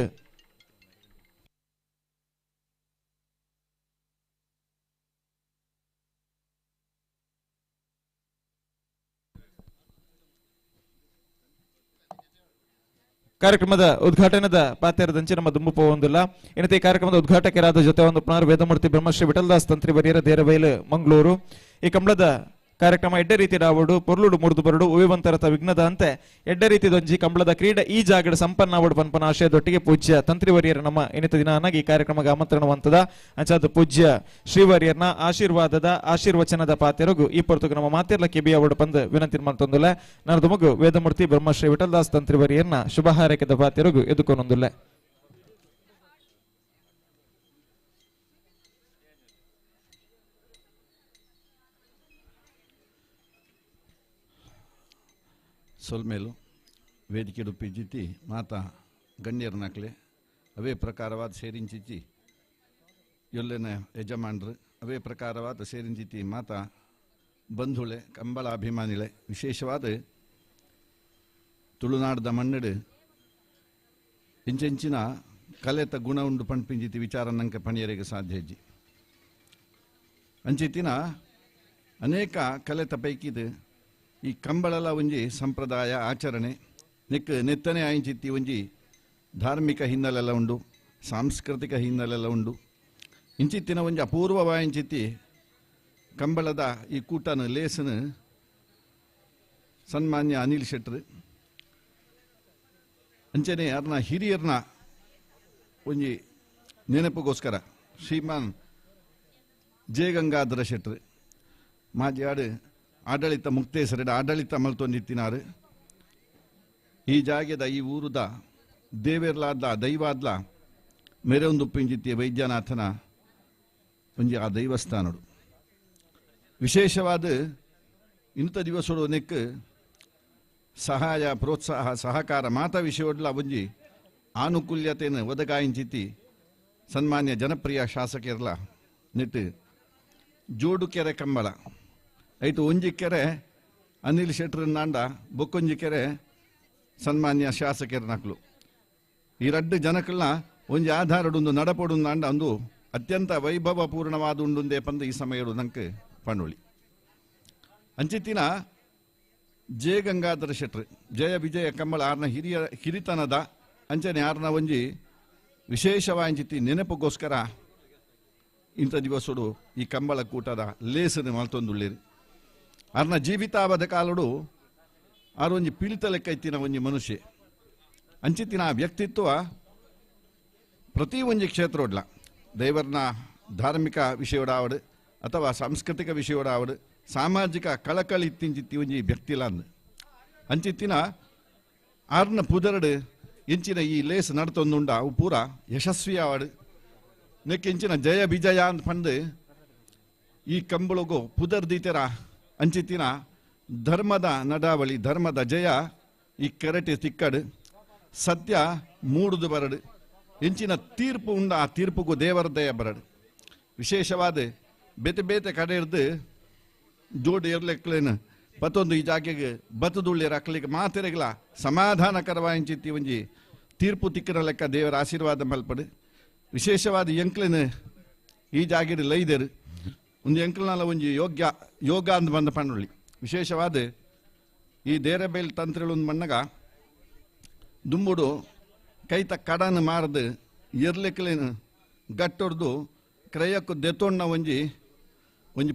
ಕಾರ್ಯಕ್ರಮದ ಉದ್ಘಾಟನದ ಪಾತ್ರದಂಚೆ ನಮ್ಮ ದುಂಬು ಒಂದಿಲ್ಲ ಇನ್ನತೆ ಕಾರ್ಯಕ್ರಮದ ಉದ್ಘಾಟಕರಾದ ಜೊತೆ ಒಂದು ಪುನರ್ ವೇದಮೂರ್ತಿ ಬ್ರಹ್ಮಶ್ರೀ ವಿಠಲದಾಸ್ ತಂತ್ರಿ ಬರಿಯರ ದೇರಬೈಲು ಮಂಗಳೂರು ಈ ಕಂಬಳದ ಕಾರ್ಯಕ್ರಮ ಎಡ್ಡೆ ರೀತಿ ರಾವಡು ಪೊರ್ಲುಡು ಮುರಿದು ಬರಡು ಉವಿವಂತರತ ವಿಘ್ನದ ಅಂತೆ ಎಡ್ಡೆ ರೀತಿ ದೊಂಜಿ ಕಂಬಳದ ಕ್ರೀಡೆ ಈ ಜಾಗಡ ಸಂಪನ್ನ ಆವಡು ಪನ್ಪನ ಆಶಯದೊಟ್ಟಿಗೆ ಪೂಜ್ಯ ತಂತ್ರಿವರಿಯರ ನಮ್ಮ ಇನ್ನಿತ ದಿನ ಈ ಕಾರ್ಯಕ್ರಮಕ್ಕೆ ಆಮಂತ್ರಣವಂತದ ಅಂಚಾದ ಪೂಜ್ಯ ಶ್ರೀವರಿಯರ್ನ ಆಶೀರ್ವಾದದ ಆಶೀರ್ವಚನದ ಪಾತೆರಗು ಈ ಪೊರ್ತುಗ ನಮ್ಮ ಮಾತೆರ್ಲ ಕೆಬಿ ಅವಡು ಬಂದು ವಿನಂತಿ ಮಾಡ್ತೊಂದುಲ್ಲ ನಾನು ದುಮಗು ವೇದಮೂರ್ತಿ ಬ್ರಹ್ಮಶ್ರೀ ವಿಠಲದಾಸ್ ತಂತ್ರಿವರಿಯರ್ನ ಶುಭ ಹಾರೈಕೆದ ಪಾತೆರಗು ಎದುಕೊಂದೊಂದುಲ್ಲ ಸೊಲ್ಮೇಲು ವೇದಿಕೆ ಡುಪ್ಪಿಜ್ಜಿತ್ತಿ ಮಾತಾ ಗಣ್ಯರ್ನಾಕ್ಲೆ ಅವೇ ಪ್ರಕಾರವಾದ ಸೇರಿಂಚಿತ್ತಿ ಎಲ್ಲೆನ ಯಜಮಾನ್ರು ಅವೇ ಪ್ರಕಾರವಾದ ಸೇರಿಂಚಿತ್ತಿ ಮಾತಾ ಬಂಧುಳೆ ಕಂಬಳ ಅಭಿಮಾನಿಳೆ ವಿಶೇಷವಾದ ತುಳುನಾಡದ ಮಣ್ಣಡು ಇಂಚೆಂಚಿನ ಕಲೆತ ಗುಣ ಉಂಡು ಪಣ್ಪಿಂಜಿತಿ ವಿಚಾರ ನಂಗೆ ಪಣಿಯರಿಗೆ ಸಾಧ್ಯ ಇಜ್ಜಿ ಅಂಚಿತ್ತಿನ ಅನೇಕ ಕಲೆತ ಪೈಕಿದು ಈ ಕಂಬಳಲ ಒಂಜಿ ಸಂಪ್ರದಾಯ ಆಚರಣೆ ನೆತ್ತನೆ ಆಯಿಂಚಿತ್ತಿ ಒಂಜಿ ಧಾರ್ಮಿಕ ಹಿನ್ನೆಲೆಲ್ಲ ಉಂಡು ಸಾಂಸ್ಕೃತಿಕ ಹಿನ್ನೆಲೆಲ್ಲ ಉಂಡು ಇಂಚಿತ್ತಿನ ಒಂಜಿ ಅಪೂರ್ವವಾಯಿಂಚಿತ್ತಿ ಕಂಬಳದ ಈ ಕೂಟನ ಲೇಸನು ಸನ್ಮಾನ್ಯ ಅನಿಲ್ ಶೆಟ್ರು ಅಂಚನೆ ಅವ್ರನ್ನ ಹಿರಿಯರ್ನ ಒಂಜಿ ನೆನಪಿಗೋಸ್ಕರ ಶ್ರೀಮಾನ್ ಜೆ ಗಂಗಾಧರ ಶೆಟ್ರು ಮಾಜಿ ಆಡಳಿತ ಮುಕ್ತೇಸರಡ ಆಡಳಿತ ಮಲ್ತೊಂದಿತ್ತಿನಾರು ಈ ಜಾಗದ ಈ ಊರುದ ದೇವೇರ್ಲಾದ ದೈವಾದ್ಲ ಮೆರೆಯೊಂದುಪ್ಪಿಂಜಿತ್ತಿ ವೈದ್ಯನಾಥನ ಒಂಜಿ ಆ ದೈವಸ್ಥಾನಡು ವಿಶೇಷವಾದ ಇಂಥ ದಿವಸಡು ನೆಕ್ ಸಹಾಯ ಪ್ರೋತ್ಸಾಹ ಸಹಕಾರ ಮಾತಾ ವಿಷಯಡ್ಲ ಒಂಜಿ ಆನುಕೂಲ್ಯತೆಯನ್ನು ಒದಗಾಯಿಂಚಿತ್ತಿ ಸನ್ಮಾನ್ಯ ಜನಪ್ರಿಯ ಶಾಸಕರ್ಲ ನೆಟ್ಟು ಜೋಡುಕೆರೆ ಕಂಬಳ ಐಟು ಒಂಜಿ ಕೆರೆ ಅನಿಲ್ ಶೆಟ್ರನ್ನಾಂಡ ಬೊಕ್ಕೊಂಜಿ ಕೆರೆ ಸನ್ಮಾನ್ಯ ಶಾಸಕರ್ನಕ್ಲು ಈ ರಡ್ಡು ಜನಕಲ್ನ ಒಂಜಿ ಆಧಾರಡುಂದು ನಡಪಡುಂದಾಂಡ ಒಂದು ಅತ್ಯಂತ ವೈಭವಪೂರ್ಣವಾದ ಉಂಡುಂದೇ ಪಂದು ಈ ಸಮಯಡು ನಂಗೆ ಪಣ್ಣುಳಿ ಅಂಚಿತ್ತಿನ ಜೆ ಗಂಗಾಧರ ಶೆಟ್ರು ಜಯ ವಿಜಯ ಕಂಬಳ ಆರ್ನ ಹಿರಿತನದ ಅಂಚನೆ ಆರ್ನ ಒಂಜಿ ವಿಶೇಷವಾಂಚಿತ್ತಿ ನೆನಪುಗೋಸ್ಕರ ಇಂಥ ದಿವಸಡು ಈ ಕಂಬಳ ಕೂಟದ ಲೇಸನ್ನು ಮಲ್ತೊಂದುಳ್ಳೇರು ಅವ್ರನ್ನ ಜೀವಿತಾವಧ ಕಾಲಡು ಆರು ಒಂಜಿ ಪಿಳಿತ ಲೆಕ್ಕ ಇತ್ತಿನ ಒಂಜಿ ಮನುಷ್ಯ ಅಂಚಿತ್ತಿನ ವ್ಯಕ್ತಿತ್ವ ಪ್ರತಿ ಒಂಜಿ ಕ್ಷೇತ್ರೊಡ್ಲ ದೇವರನ್ನ ಧಾರ್ಮಿಕ ವಿಷಯಡಾವಡು ಅಥವಾ ಸಾಂಸ್ಕೃತಿಕ ವಿಷಯಡಾವಡು ಸಾಮಾಜಿಕ ಕಳಕಳಿ ಇತ್ತಿಂಚಿತ್ತಿ ಒಂಜಿ ವ್ಯಕ್ತಿಲ ಅಂದು ಅಂಚಿತ್ತಿನ ಆರ್ನ ಪುದರಡು ಎಂಚಿನ ಈ ಲೇಸ್ ನಡ್ತೊಂದುಂಡ ಅವು ಪೂರ ಯಶಸ್ವಿ ಆವಡು ನೆಕ್ಕೆಂಚಿನ ಜಯ ವಿಜಯ ಅಂತ ಪಂಡು ಈ ಕಂಬಳಗು ಪುದರ್ದೀತೆರ ಅಂಚಿತ್ತಿನ ಧರ್ಮದ ನಡಾವಳಿ ಧರ್ಮದ ಜಯ ಈ ಕೆರಟೆ ತಿಕ್ಕಡು ಸತ್ಯ ಮೂಡುದು ಬರಡು ಎಂಚಿನ ತೀರ್ಪು ಉಂಡ ಆ ತೀರ್ಪುಗೂ ದೇವರ ದಯ ಬರಡು ವಿಶೇಷವಾದ ಬೇತೆ ಬೇತೆ ಕಡೆ ಇರ್ದು ಜೋಡು ಇರ್ಲೆಕ್ಲೇನು ಮತ್ತೊಂದು ಈ ಜಾಗೆಗೆ ಬತ್ತದುಳ್ಳಿರ ಅಕ್ಲಿಗೆ ಮಾತೆರೆಗಳ ಸಮಾಧಾನಕರವಾಂಚಿತ್ತಿ ಒಂಜಿ ತೀರ್ಪು ತಿಕ್ಕಿರ ಲೆಕ್ಕ ದೇವರ ಆಶೀರ್ವಾದ ಮಲ್ಪಡು ವಿಶೇಷವಾದ ಎಂಕ್ಲೇನು ಈ ಜಾಗೆಡ್ ಲೈದರು ಒಂದು ಎಂಕ್ಲನಾಲ ಒಂಜಿ ಯೋಗ ಅಂದ್ ಬಂದ ಪಣ್ಣುಳ್ಳಿ ವಿಶೇಷವಾದ ಈ ದೇರೆಬೇಲ್ ತಂತ್ರಗಳೊಂದು ಮಣ್ಣಗ ದುಂಬುಡು ಕೈತ ಕಡನ ಮಾರದು ಎರ್ಲೆಕ್ಲೇನು ಗಟ್ಟೊಡ್ದು ಕ್ರಯಕ್ಕೂ ದೆತ್ತೊಣ್ಣ ಒಂಜಿ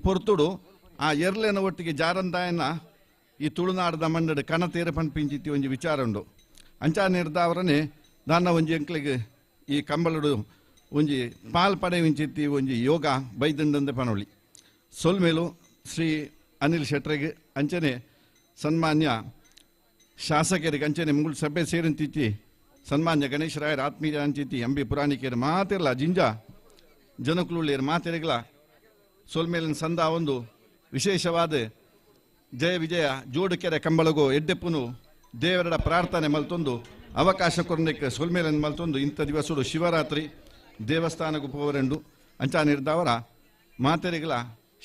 ಪೊರ್ತುಡು ಆ ಎರ್ಲೆನ ಒಟ್ಟಿಗೆ ಜಾರಂದಾಯನ ಈ ತುಳುನಾಡದ ಮಣ್ಣಡು ಕಣತೇರೆ ಪನ್ಪಿಂಚಿತ್ತಿ ಒಂಜಿ ವಿಚಾರ ಉಂಡು ಅಂಚಾ ನಿರ್ದಾವರನೆ ದಾನ ಒಂಜಿ ಎಂಕ್ಲಿಗೆ ಈ ಕಂಬಳಡು ಒಂಜಿ ಪಾಲ್ ಪಡೆವಿಂಚಿತ್ತಿ ಒಂಜಿ ಯೋಗ ಬೈದಂದಂದೆ ಪನೊಳಿ ಸೊಲ್ಮೇಲು ಶ್ರೀ ಅನಿಲ್ ಶೆಟ್ರಿಗೆ ಅಂಚನೆ ಸನ್ಮಾನ್ಯ ಶಾಸಕರಿಗೆ ಅಂಚನೆ ಮುಂಗುಳು ಸಭೆ ಸೇರಂತಿತ್ತಿ ಸನ್ಮಾನ್ಯ ಗಣೇಶ ರಾಯರ ಆತ್ಮೀಯ ಅಂಚಿತ್ತಿ ಎಂಬಿ ಪುರಾಣಿಕೆಯರು ಮಾತಿರಲ್ಲ ಜಿಂಜ ಜನಕುಳುಳ್ಳಿಯರು ಮಾತೆರೆಗಳ ಸೊಲ್ಮೇಲಿನ ಸಂದ ಒಂದು ವಿಶೇಷವಾದ ಜಯ ವಿಜಯ ಜೋಡುಕೆರೆ ಕಂಬಳಗೋ ಎಡ್ಡೆಪ್ಪುನು ದೇವರ ಪ್ರಾರ್ಥನೆ ಮಲ್ತೊಂದು ಅವಕಾಶ ಕೊರನೆಕ್ಕೆ ಸೊಲ್ಮೇಲನ್ನು ಮಲ್ತೊಂದು ಇಂಥ ದಿವಸಡು ಶಿವರಾತ್ರಿ ದೇವಸ್ಥಾನಕ್ಕೂ ಪೋವರೆಂಡು ಅಂಚಾ ನಿರ್ದವರ ಮಾತೆರೆಗಳ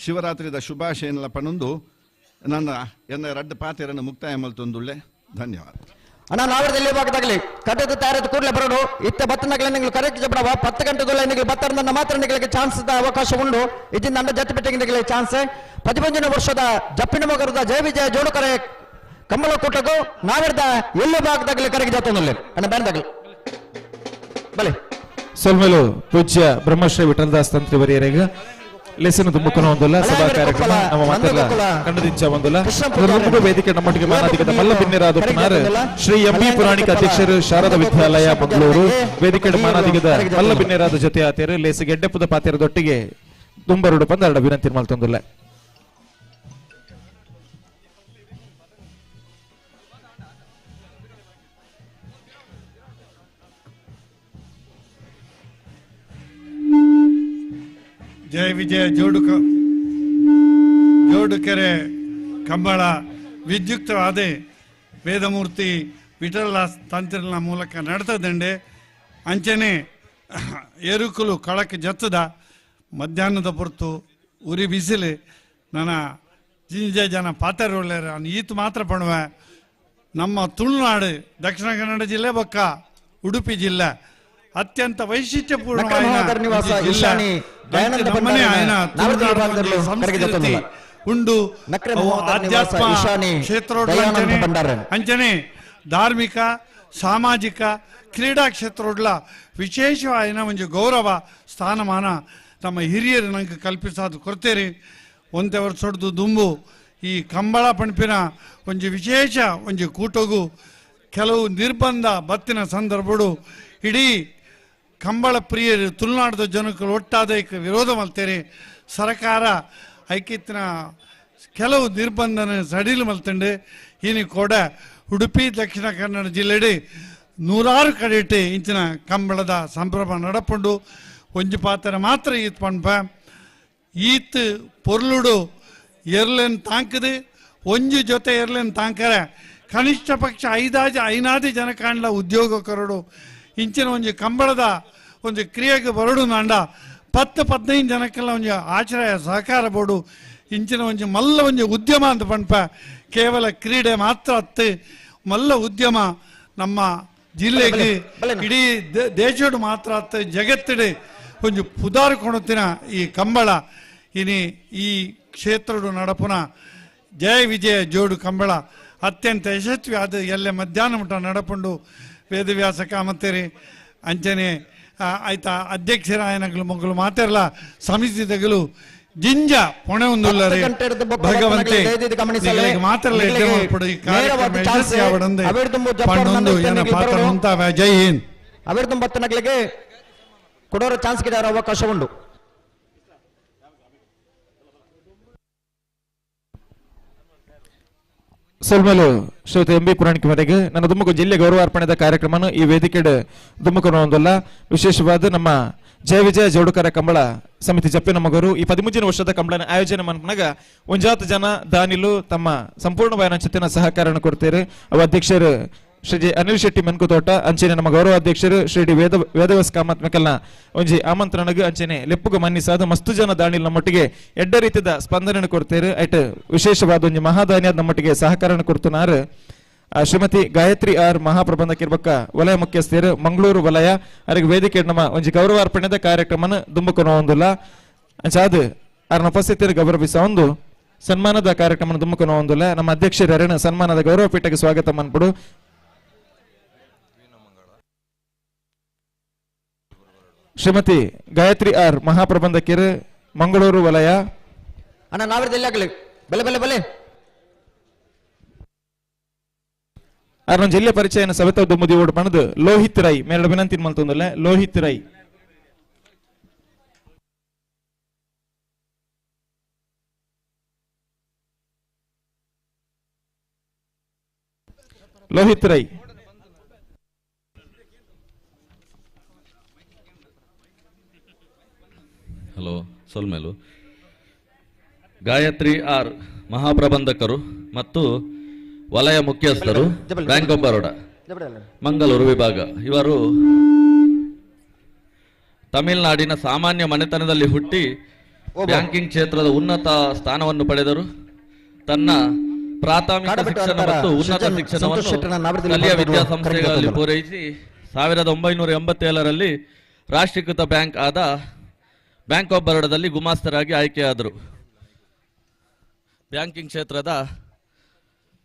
ಶಿವರಾತ್ರಿದ ಶುಭಾಶಯನೆಲ್ಲ ಪಣೊಂದು ಎನ್ನ ರಡ್ಡು ಪಾತೆರನ್ನು ಮುಕ್ತಾಯ ಮಲ್ತೊಂದುಳ್ಳೆ ಧನ್ಯವಾದ ಅಣ್ಣ ನಾವರದಲ್ಲಿ ಭಾಗದಾಗಲಿ ಕಟ್ಟದ ತಯಾರದ ಕೂಡಲೇ ಬರೋಡು ಇತ್ತ ಬತ್ತನಗಳ ನೀವು ಕರೆಕ್ಟ್ ಜಬಡವ 10 ಗಂಟೆದೊಳ ನೀವು ಬತ್ತರನ್ನ ಮಾತ್ರ ನಿಗಳಿಗೆ ಚಾನ್ಸ್ ಅವಕಾಶ ಉಂಡು ಇದರಿಂದ ನನ್ನ ಜೊತೆ ಬೆಟ್ಟಿಗೆ ಚಾನ್ಸ್ 15 ವರ್ಷದ ಜಪ್ಪಿನ ಮಗರದ ಜಯ ವಿಜಯ ಜೋಡುಕರೆ ಕಂಬಳ ಕೂಟಕ್ಕೂ ನಾವಿರ್ದ ಎಲ್ಲೋ ಭಾಗದಾಗಲಿ ಕರೆಗೆ ಜಾತೊಂದಲ್ಲಿ ಅಣ್ಣ ಬ್ಯಾನ್ ಬಲೆ ಸೊಲ್ಮೇಲು ಪೂಜ್ಯ ಬ್ರಹ್ಮಶ್ರೀ ವಿಠಲದಾಸ್ ತಂತ್ರಿ ವರಿಯರಿಗೆ ಲೆಸನ್ ತುಂಬುಕೊನ ಒಂದಲ್ಲ ಸಭಾ ಕಾರ್ಯಕ್ರಮ ನಮ್ಮ ಮಾತೆಲ್ಲ ಕಂಡದಿಂಚ ಒಂದಲ್ಲ ಅದರೊಂದಿಗೆ ವೇದಿಕೆ ನಮ್ಮೊಟ್ಟಿಗೆ ಮಾನಾಧಿಕದ ಮಲ್ಲ ಭಿನ್ನರಾದ ಪುನಾರ್ ಶ್ರೀ ಎಂಬಿ ಪುರಾಣಿಕ ಅಧ್ಯಕ್ಷರು ಶಾರದಾ ವಿದ್ಯಾಲಯ ಮಂಗಳೂರು ವೇದಿಕೆ ಮಾನಾಧಿಕದ ಮಲ್ಲ ಭಿನ್ನರಾದ ಜೊತೆ ಆತೇರು ಲೇಸಿ ಗೆಡ್ಡೆಪ್ಪದ ಪಾತ್ರೆದೊಟ್ಟಿಗೆ ತುಂಬರಡು ಪಂದರಡ ವಿನಂತಿ ಮಾಡ್ತೊಂದಿಲ್ಲ. ಜಯ ವಿಜಯ ಜೋಡುಕೆರೆ ಕಂಬಳ ವಿದ್ಯುಕ್ತವಾದ ವೇದಮೂರ್ತಿ ವಿಠಲದಾಸ್ ತಂತ್ರಿನ ಮೂಲಕ ನಡ್ತದಂಡೆ ಅಂಚನೆ ಏರುಕುಲು ಕಳಕ್ಕೆ ಜತ್ತದ ಮಧ್ಯಾಹ್ನದ ಹೊರತು ಉರಿ ಬಿಸಿಲು ನನ್ನ ಜಿಂಜ ಜನ ಪಾತ್ರ ಒಳ್ಳೆಯ ಈತು ಮಾತ್ರ ಪಣುವ ನಮ್ಮ ತುಳುನಾಡು ದಕ್ಷಿಣ ಕನ್ನಡ ಜಿಲ್ಲೆ ಬೊಕ್ಕ ಉಡುಪಿ ಜಿಲ್ಲೆ ಅತ್ಯಂತ ವೈಶಿಷ್ಟ್ಯಪೂರ್ಣವಾದ ಸಂಸ್ಕೃತಿ ಉಂಡು ಆಧ್ಯಾತ್ಮ ಕ್ಷೇತ್ರ ಅಂಚನೆ ಧಾರ್ಮಿಕ ಸಾಮಾಜಿಕ ಕ್ರೀಡಾ ಕ್ಷೇತ್ರೊಡ್ಲ ವಿಶೇಷವಾದ ಒಂದು ಗೌರವ ಸ್ಥಾನಮಾನ ನಮ್ಮ ಹಿರಿಯರು ನಂಗೆ ಕಲ್ಪಿಸಾದ ಕೊಡ್ತೇರಿ ಒಂದೇ ವರ್ಷದ್ದು ದುಂಬು ಈ ಕಂಬಳ ಪಣಪಿನ ಒಂದು ವಿಶೇಷ ಒಂದು ಕೂಟಗು ಕೆಲವು ನಿರ್ಬಂಧ ಬತ್ತಿನ ಸಂದರ್ಭಡು ಇಡೀ ಕಂಬಳ ಪ್ರಿಯರು ತುಳುನಾಡದ ಜನಗಳು ಒಟ್ಟಾದ ವಿರೋಧ ಮಲ್ತೇರಿ ಸರ್ಕಾರ ಐಕ್ಯತಿನ ಕೆಲವು ನಿರ್ಬಂಧನ ಸಡಿಲು ಮಲ್ತಂಡು ಇನ್ನು ಕೂಡ ಉಡುಪಿ ದಕ್ಷಿಣ ಕನ್ನಡ ಜಿಲ್ಲೆಡೆ ನೂರಾರು ಕಡೆ ಇಂಚಿನ ಕಂಬಳದ ಸಂಭ್ರಮ ನಡಪುಂಡು ಒಂಜಿ ಪಾತ್ರ ಮಾತ್ರ ಈತ್ ಪಂಪ ಈತ್ ಪೊರ್ಲುಡು ಎರ್ಲೆನ್ ತಾಂಕದು ಒಂಜಿ ಜೊತೆ ಎರ್ಲೆನ್ ತಾಂಕರ ಕನಿಷ್ಠ ಪಕ್ಷ ಐನಾದಿ ಜನ ಕಾಣ್ಲ ಉದ್ಯೋಗಕರಡು ಇಂಚಿನ ಒಂಜಿ ಕಂಬಳದ ಒಂದು ಕ್ರಿಯೆಗೆ ಬರಡು ನಾಂಡ 10-15 ಜನಕ್ಕೆಲ್ಲ ಒಂದು ಆಶ್ರಯ ಸಹಕಾರ ಬೋಡು ಇಂಚಿನ ಒಂಜಿ ಮಲ್ಲ ಒಂಜಿ ಉದ್ಯಮ ಅಂತ ಪಂಪ ಕೇವಲ ಕ್ರೀಡೆ ಮಾತ್ರ ಅತ್ತೆ ಮಲ್ಲ ಉದ್ಯಮ ನಮ್ಮ ಜಿಲ್ಲೆಗೆ ಇಡೀ ದೇಶಡು ಮಾತ್ರ ಅತ್ತೆ ಜಗತ್ತಿಡೆ ಒಂದು ಪುದಾರು ಕೊಡುತ್ತಿನ ಈ ಕಂಬಳ ಇನಿ ಈ ಕ್ಷೇತ್ರಡು ನಡಪುನ ಜಯ ವಿಜಯ ಜೋಡು ಕಂಬಳ ಅತ್ಯಂತ ಯಶಸ್ವಿ ಆದ ಎಲ್ಲೆ ಮಧ್ಯಾಹ್ನ ಮಟ್ಟ ನಡಪುಂಡು ವೇದವ್ಯಾಸ ಕಾಮತ್ತೇರಿ ಅಂಚನೆ ಆಯ್ತಾ ಅಧ್ಯಕ್ಷರಾಯನಗಳು ಮಗಳು ಮಾತಾರಲ್ಲ ಸಮಿತಿದಗಳು ಜಿಂಜ ಪೊಣೆ ಒಂದುಲ್ಲರೆ ಭಗವಂತೆ ಮಾತ್ರಲ್ಲ ಎಡ್ಡೆ ಮಾಡ್ಪಡು ಈ ಕಾರ್ಯಕ್ರಮ ಯಶಸ್ವಿ ಆವಡಂದೆ ಪಣ್ಣೊಂದು ಏನ ಪಾತ್ರ ಮುಂತಾವ ಜೈ ಹಿಂದ್ ಅವಿರ್ದು ಬತ್ತನಗಳಿಗೆ ಕೊಡೋರ ಚಾನ್ಸ್ ಗಿಡ ಅವಕಾಶ ಉಂಟು. ಸೊಲ್ಮೇಲು ಶ್ರೀಯುತ ಎಂಬಿ ಪುರಾಣಿಕ ಮನೆಗೆ ನನ್ನ ತುಮಕೂರು ಜಿಲ್ಲೆ ಗೌರವಾರ್ಪಣೆದ ಕಾರ್ಯಕ್ರಮ ಈ ವೇದಿಕೆ ತುಮಕೂರು ಒಂದಲ್ಲ ವಿಶೇಷವಾದ ನಮ್ಮ ಜಯ ವಿಜಯ ಜೋಡುಕರ ಕಂಬಳ ಸಮಿತಿ ಜಪ್ಪಿ ನಮಗರು ಈ 13 ವರ್ಷದ ಕಂಬಳನ ಆಯೋಜನೆ ಮನ್ಪನಾಗ ಒಂಜಾತ ಜನ ದಾನಿಲು ತಮ್ಮ ಸಂಪೂರ್ಣವಾದ ಚಿತ್ತಿನ ಸಹಕಾರವನ್ನು ಕೊಡ್ತಾರೆ ಅವ ಅಧ್ಯಕ್ಷರು ಶ್ರೀ ಅನಿಲ್ ಶೆಟ್ಟಿ ಮೆನ್ಕುತೋಟ ಅಂಚೆನೆ ನಮ್ಮ ಗೌರವ ಅಧ್ಯಕ್ಷರು ಶ್ರೀ ವೇದವಸ್ ಕಾಮತ್ ಮೆಕಲ್ನ ಒಂಜಿ ಆಮಂತ್ರಣಗೆ ಅಂಚೆನೆ ಲೆಪ್ಪುಗ ಮನ್ನಿಸಾದ ಮಸ್ತು ಜನ ದಾನಿಲ್ ನಮ್ಮೊಟ್ಟಿಗೆ ಎಡ್ಡ ರೀತಿಯ ಸ್ಪಂದನೆ ಕೊಡ್ತಾರೆ ಐಟ್ ವಿಶೇಷವಾದ ಒಂದು ಮಹಾದಾನಿಯಾದ ನಮ್ಮೊಟ್ಟಿಗೆ ಸಹಕಾರ ಕೊಡ್తున్నారు ಶ್ರೀಮತಿ ಗಾಯತ್ರಿ ಆರ್ ಮಹಾಪ್ರಬಂಧಕಿರ್ಬಕ್ಕ ವಲಯ ಮುಖ್ಯಸ್ಥರು ಮಂಗಳೂರು ವಲಯ ಅವರಿಗೆ ವೇದಿಕೆ ನಮ್ಮ ಒಂಜಿ ಗೌರವಾರ್ಪಣೆದ ಕಾರ್ಯಕ್ರಮನ ದುಂಬುಕೊನ ಒಂದಿಲ್ಲ ಅಂಚಾದ ಅವರ ಉಪಸ್ಥಿತಿಯಲ್ಲಿ ಗೌರವಿಸ ಒಂದು ಸನ್ಮಾನದ ಕಾರ್ಯಕ್ರಮ ದುಂಬುಕೊನ ಒಂದಿಲ್ಲ ನಮ್ಮ ಅಧ್ಯಕ್ಷರ ಅರಣ ಸನ್ಮಾನದ ಗೌರವ ಪೀಠಕ್ಕೆ ಸ್ವಾಗತ ಮನ್ಪಡು ಶ್ರೀಮತಿ ಗಾಯತ್ರಿ ಆರ್ ಮಹಾಪ್ರಬಂಧಕಿರು ಮಂಗಳೂರು ವಲಯ ಅಣ್ಣ ನಾವಿರ್ದೆಲ್ಲಾಗಲಿ ಬಲೆ ಬಲೆ ಬಲೆ ಅವ್ರ ಜಿಲ್ಲೆ ಪರಿಚಯನ ಸವಿತಾ ದುಮ್ಮದಿ ಓಡ್ ಪಣದು ಲೋಹಿತ್ ರೈ ಮೇರಡ ವಿನಂತಿ ಮಲ್ತೊಂದಲ್ಲ ಲೋಹಿತ್ ರೈ ಲೋಹಿತ್ ರೈ ಹಲೋ ಸೊಲ್ಮೇಲು ಗಾಯತ್ರಿ ಆರ್ ಮಹಾಪ್ರಬಂಧಕರು ಮತ್ತು ವಲಯ ಮುಖ್ಯಸ್ಥರು ಬ್ಯಾಂಕ್ ಆಫ್ ಬರೋಡಾ ಮಂಗಳೂರು ವಿಭಾಗ ಇವರು ತಮಿಳುನಾಡಿನ ಸಾಮಾನ್ಯ ಮನೆತನದಲ್ಲಿ ಹುಟ್ಟಿ ಬ್ಯಾಂಕಿಂಗ್ ಕ್ಷೇತ್ರದ ಉನ್ನತ ಸ್ಥಾನವನ್ನು ಪಡೆದರು ತನ್ನ ಪ್ರಾಥಮಿಕ ಶಿಕ್ಷಣ ಮತ್ತು ಉನ್ನತ ಶಿಕ್ಷಣವನ್ನು ಸ್ಥಳೀಯ ವಿದ್ಯಾಸಂಸ್ಥೆಗಳಲ್ಲಿ ಪೂರೈಸಿ 1987ರಲ್ಲಿ ರಾಷ್ಟ್ರೀಕೃತ ಬ್ಯಾಂಕ್ ಆದ ಬ್ಯಾಂಕ್ ಆಫ್ ಬರೋಡಾದಲ್ಲಿ ಗುಮಾಸ್ತರಾಗಿ ಆಯ್ಕೆಯಾದರು. ಬ್ಯಾಂಕಿಂಗ್ ಕ್ಷೇತ್ರದ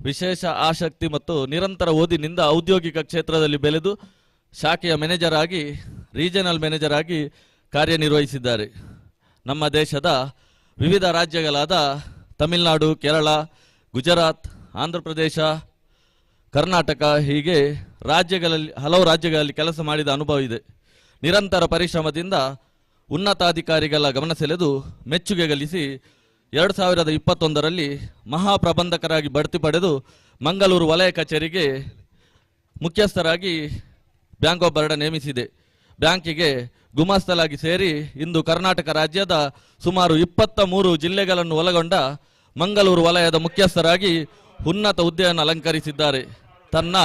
ವಿಶೇಷ ಆಸಕ್ತಿ ಮತ್ತು ನಿರಂತರ ಓದಿನಿಂದ ಔದ್ಯೋಗಿಕ ಕ್ಷೇತ್ರದಲ್ಲಿ ಬೆಳೆದು ಶಾಖೆಯ ಮ್ಯಾನೇಜರ್ ಆಗಿ ರೀಜನಲ್ ಮ್ಯಾನೇಜರ್ ಆಗಿ ಕಾರ್ಯನಿರ್ವಹಿಸಿದ್ದಾರೆ. ನಮ್ಮ ದೇಶದ ವಿವಿಧ ರಾಜ್ಯಗಳಾದ ತಮಿಳುನಾಡು, ಕೇರಳ, ಗುಜರಾತ್, ಆಂಧ್ರ ಪ್ರದೇಶ, ಕರ್ನಾಟಕ ಹೀಗೆ ಹಲವು ರಾಜ್ಯಗಳಲ್ಲಿ ಕೆಲಸ ಮಾಡಿದ ಅನುಭವ ಇದೆ. ನಿರಂತರ ಪರಿಶ್ರಮದಿಂದ ಉನ್ನತಾಧಿಕಾರಿಗಳ ಗಮನ ಸೆಳೆದು ಮೆಚ್ಚುಗೆ ಗಳಿಸಿ 2021ರಲ್ಲಿ ಮಹಾಪ್ರಬಂಧಕರಾಗಿ ಬಡ್ತಿ ಪಡೆದು ಮಂಗಳೂರು ವಲಯ ಕಚೇರಿಗೆ ಮುಖ್ಯಸ್ಥರಾಗಿ ಬ್ಯಾಂಕ್ ಆಫ್ ಬರೋಡಾ ನೇಮಿಸಿದೆ. ಬ್ಯಾಂಕಿಗೆ ಗುಮಾಸ್ತಲಾಗಿ ಸೇರಿ ಇಂದು ಕರ್ನಾಟಕ ರಾಜ್ಯದ ಸುಮಾರು 23 ಜಿಲ್ಲೆಗಳನ್ನು ಒಳಗೊಂಡ ಮಂಗಳೂರು ವಲಯದ ಮುಖ್ಯಸ್ಥರಾಗಿ ಉನ್ನತ ಹುದ್ದೆಯನ್ನು ಅಲಂಕರಿಸಿದ್ದಾರೆ. ತನ್ನ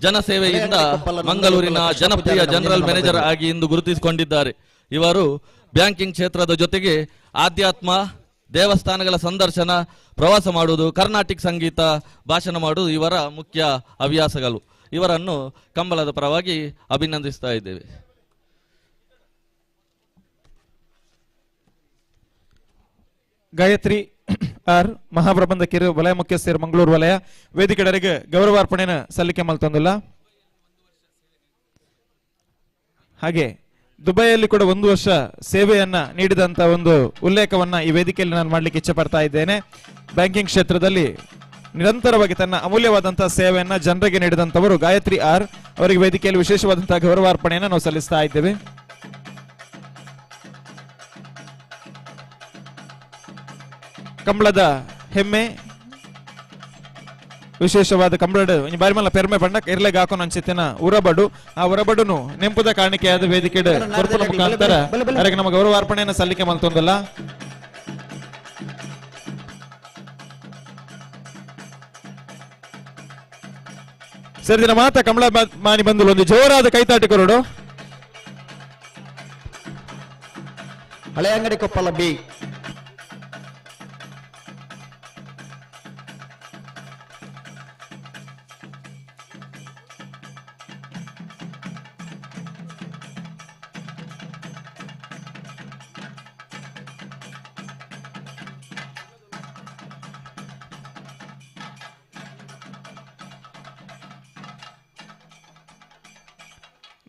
ಜನಸೇವೆಯಿಂದ ಮಂಗಳೂರಿನ ಜನಪ್ರಿಯ ಜನರಲ್ ಮ್ಯಾನೇಜರ್ ಆಗಿ ಇಂದು ಗುರುತಿಸಿಕೊಂಡಿದ್ದಾರೆ. ಇವರು ಬ್ಯಾಂಕಿಂಗ್ ಕ್ಷೇತ್ರದ ಜೊತೆಗೆ ಆಧ್ಯಾತ್ಮ, ದೇವಸ್ಥಾನಗಳ ಸಂದರ್ಶನ, ಪ್ರವಾಸ ಮಾಡುವುದು, ಕರ್ನಾಟಿಕ್ ಸಂಗೀತ, ಭಾಷಣ ಮಾಡುವುದು ಇವರ ಮುಖ್ಯ ಹವ್ಯಾಸಗಳು. ಇವರನ್ನು ಕಂಬಳದ ಪರವಾಗಿ ಅಭಿನಂದಿಸ್ತಾ ಇದ್ದೇವೆ. ಗಾಯತ್ರಿ ಆರ್ ಮಹಾಪ್ರಬಂಧಕಿರು ವಲಯ ಮುಖ್ಯಸ್ಥರು ಮಂಗಳೂರು ವಲಯ ವೇದಿಕೆಡರಿಗೆ ಗೌರವಾರ್ಪಣೆನ ಸಲ್ಲಿಕೆ ಮಲ್ತೊಂದಿಲ್ಲ. ಹಾಗೆ ದುಬೈಯಲ್ಲಿ ಕೂಡ 1 ವರ್ಷ ಸೇವೆಯನ್ನ ನೀಡಿದಂತ ಒಂದು ಉಲ್ಲೇಖವನ್ನ ಈ ವೇದಿಕೆಯಲ್ಲಿ ನಾನು ಮಾಡಲಿಕ್ಕೆ ಇಚ್ಛೆ ಪಡ್ತಾ ಇದ್ದೇನೆ. ಬ್ಯಾಂಕಿಂಗ್ ಕ್ಷೇತ್ರದಲ್ಲಿ ನಿರಂತರವಾಗಿ ತನ್ನ ಅಮೂಲ್ಯವಾದಂತಹ ಸೇವೆಯನ್ನ ಜನರಿಗೆ ನೀಡಿದಂತವರು ಗಾಯತ್ರಿ ಆರ್ ಅವರಿಗೆ ವೇದಿಕೆಯಲ್ಲಿ ವಿಶೇಷವಾದಂತಹ ಗೌರವಾರ್ಪಣೆಯನ್ನು ನಾವು ಸಲ್ಲಿಸ್ತಾ ಇದ್ದೇವೆ. ಕಂಬಳದ ಹೆಮ್ಮೆ ವಿಶೇಷವಾದ ಕಂಬಳಡು ಬಾರಿ ಮಲ್ಲ ಪೆರ್ಮೆ ಪಂಡ ಇರ್ಲೆಗ್ ಹಾಕೋನ್ ಅನ್ಸಿತ್ತಿನ ಉರಬಡು ಆ ಉರಬಡುನು ನೆಂಪುದ ಕಾಣಿಕೆಯಾದ ವೇದಿಕೆ ಮುಖಾಂತರ ಅವರಿಗೆ ನಮ್ಮ ಗೌರವಾರ್ಪಣೆಯನ್ನು ಸಲ್ಲಿಕೆ ಮಲ್ತೊಂದಲ್ಲ. ಸರಿದಿನ ಮಾತ ಕಂಬಳ ಮಾನಿ ಬಂದು ಒಂದು ಜೋರಾದ ಕೈತಾಟಿ ಕೊರಡು. ಹಳೆ ಅಂಗಡಿ ಕೊಪ್ಪಳ ಬಿ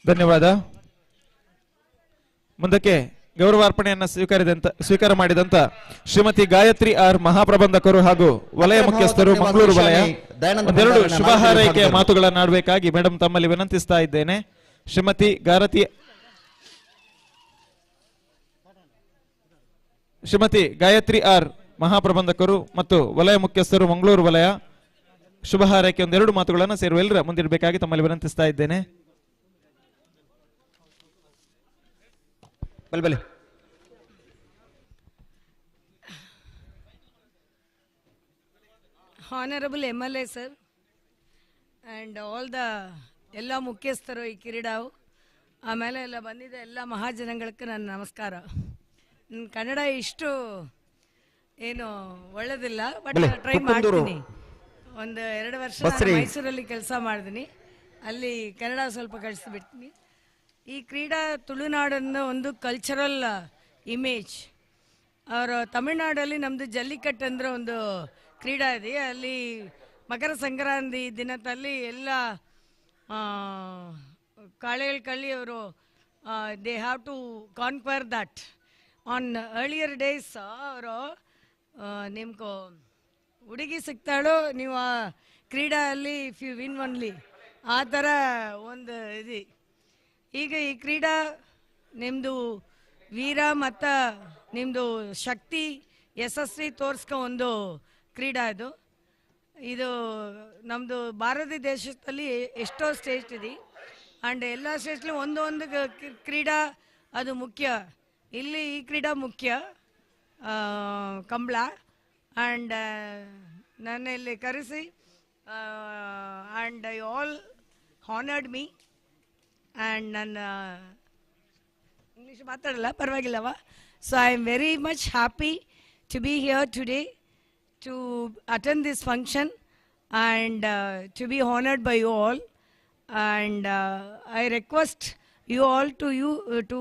ಧನ್ಯವಾದ. ಮುಂದಕ್ಕೆ ಗೌರವಾರ್ಪಣೆಯನ್ನು ಸ್ವೀಕಾರ ಮಾಡಿದಂತ ಶ್ರೀಮತಿ ಗಾಯತ್ರಿ ಆರ್ ಮಹಾಪ್ರಬಂಧಕರು ಹಾಗೂ ವಲಯ ಮುಖ್ಯಸ್ಥರು ಮಂಗಳೂರು ವಲಯ ಒಂದೆರಡು ಶುಭ ಹಾರೈಕೆಯ ಮಾತುಗಳನ್ನಾಡಬೇಕಾಗಿ ಮೇಡಮ್ ತಮ್ಮಲ್ಲಿ ವಿನಂತಿಸ್ತಾ ಇದ್ದೇನೆ. ಶ್ರೀಮತಿ ಗಾಯತ್ರಿ ಆರ್ ಮಹಾಪ್ರಬಂಧಕರು ಮತ್ತು ವಲಯ ಮುಖ್ಯಸ್ಥರು ಮಂಗಳೂರು ವಲಯ ಶುಭ ಹಾರೈಕೆ ಒಂದೆರಡು ಮಾತುಗಳನ್ನು ಸೇರುವ ಎಲ್ಲರ ಮುಂದಿಡಬೇಕಾಗಿ ತಮ್ಮಲ್ಲಿ ವಿನಂತಿಸ್ತಾ ಇದ್ದೇನೆ. ಬಲೆ Honorable MLA sir and all the ಎಲ್ಲ ಮುಖ್ಯಸ್ಥರು ಈ ಕಿರೀಡಾವು ಆಮೇಲೆ ಎಲ್ಲ ಬಂದಿದ್ದ ಎಲ್ಲ ಮಹಾಜನಗಳಿಗೆ ನನ್ನ ನಮಸ್ಕಾರ. ಕನ್ನಡ ಇಷ್ಟು ಏನು ಒಳ್ಳೆದಿಲ್ಲ, ಬಟ್ ಟ್ರೈ ಮಾಡ್ತೀನಿ. ಒಂದು 2 ವರ್ಷ ಮೈಸೂರಲ್ಲಿ ಕೆಲಸ ಮಾಡಿದ್ದೀನಿ, ಅಲ್ಲಿ ಕನ್ನಡ ಸ್ವಲ್ಪ ಕಳಿಸ್ಬಿಡ್ತೀನಿ. ಈ ಕ್ರೀಡಾ ತುಳುನಾಡನ್ನು ಒಂದು ಕಲ್ಚರಲ್ ಇಮೇಜ್. ಅವರು ತಮಿಳ್ನಾಡಲ್ಲಿ ನಮ್ಮದು ಜಲ್ಲಿಕಟ್ಟು ಅಂದರೆ ಒಂದು ಕ್ರೀಡಾ ಇದೆ. ಅಲ್ಲಿ ಮಕರ ಸಂಕ್ರಾಂತಿ ದಿನದಲ್ಲಿ ಎಲ್ಲ ಕಾಳೆಗಳು ಕಳ್ಳಿ ಅವರು they have to conquer that. On earlier days ಅವರು ನಿಮ್ಗೆ ಹುಡುಗಿ ಸಿಗ್ತಾಳೋ ನೀವು ಆ ಕ್ರೀಡಾಲ್ಲಿ ಇಫ್ ಯು ವಿನ್ ಒನ್ಲಿ ಆ ಥರ ಒಂದು ಇದೆ. ಈಗ ಈ ಕ್ರೀಡಾ ನಿಮ್ಮದು ವೀರ ಮತ್ತು ನಿಮ್ಮದು ಶಕ್ತಿ ಯಶಸ್ವಿ ತೋರಿಸ್ಕೊ ಒಂದು ಕ್ರೀಡಾ ಇದು ನಮ್ಮದು ಭಾರತ ದೇಶದಲ್ಲಿ ಎಷ್ಟೋ ಸ್ಟೇಟ್ ಇದೆ, ಆ್ಯಂಡ್ ಎಲ್ಲ ಸ್ಟೇಟ್ಲಿ ಒಂದು ಕ್ರೀಡಾ ಅದು ಮುಖ್ಯ. ಇಲ್ಲಿ ಈ ಕ್ರೀಡಾ ಮುಖ್ಯ ಕಂಬಳ. ಆ್ಯಂಡ್ ನನ್ನ ಇಲ್ಲಿ ಕರೆಸಿ and you all honoured me. And ನನ್ನ ಇಂಗ್ಲೀಷ್ ಮಾತಾಡಲ್ಲ ಪರವಾಗಿಲ್ಲವ. So I am very much happy to be here today to attend this function and to be honored by you all. And I request you all to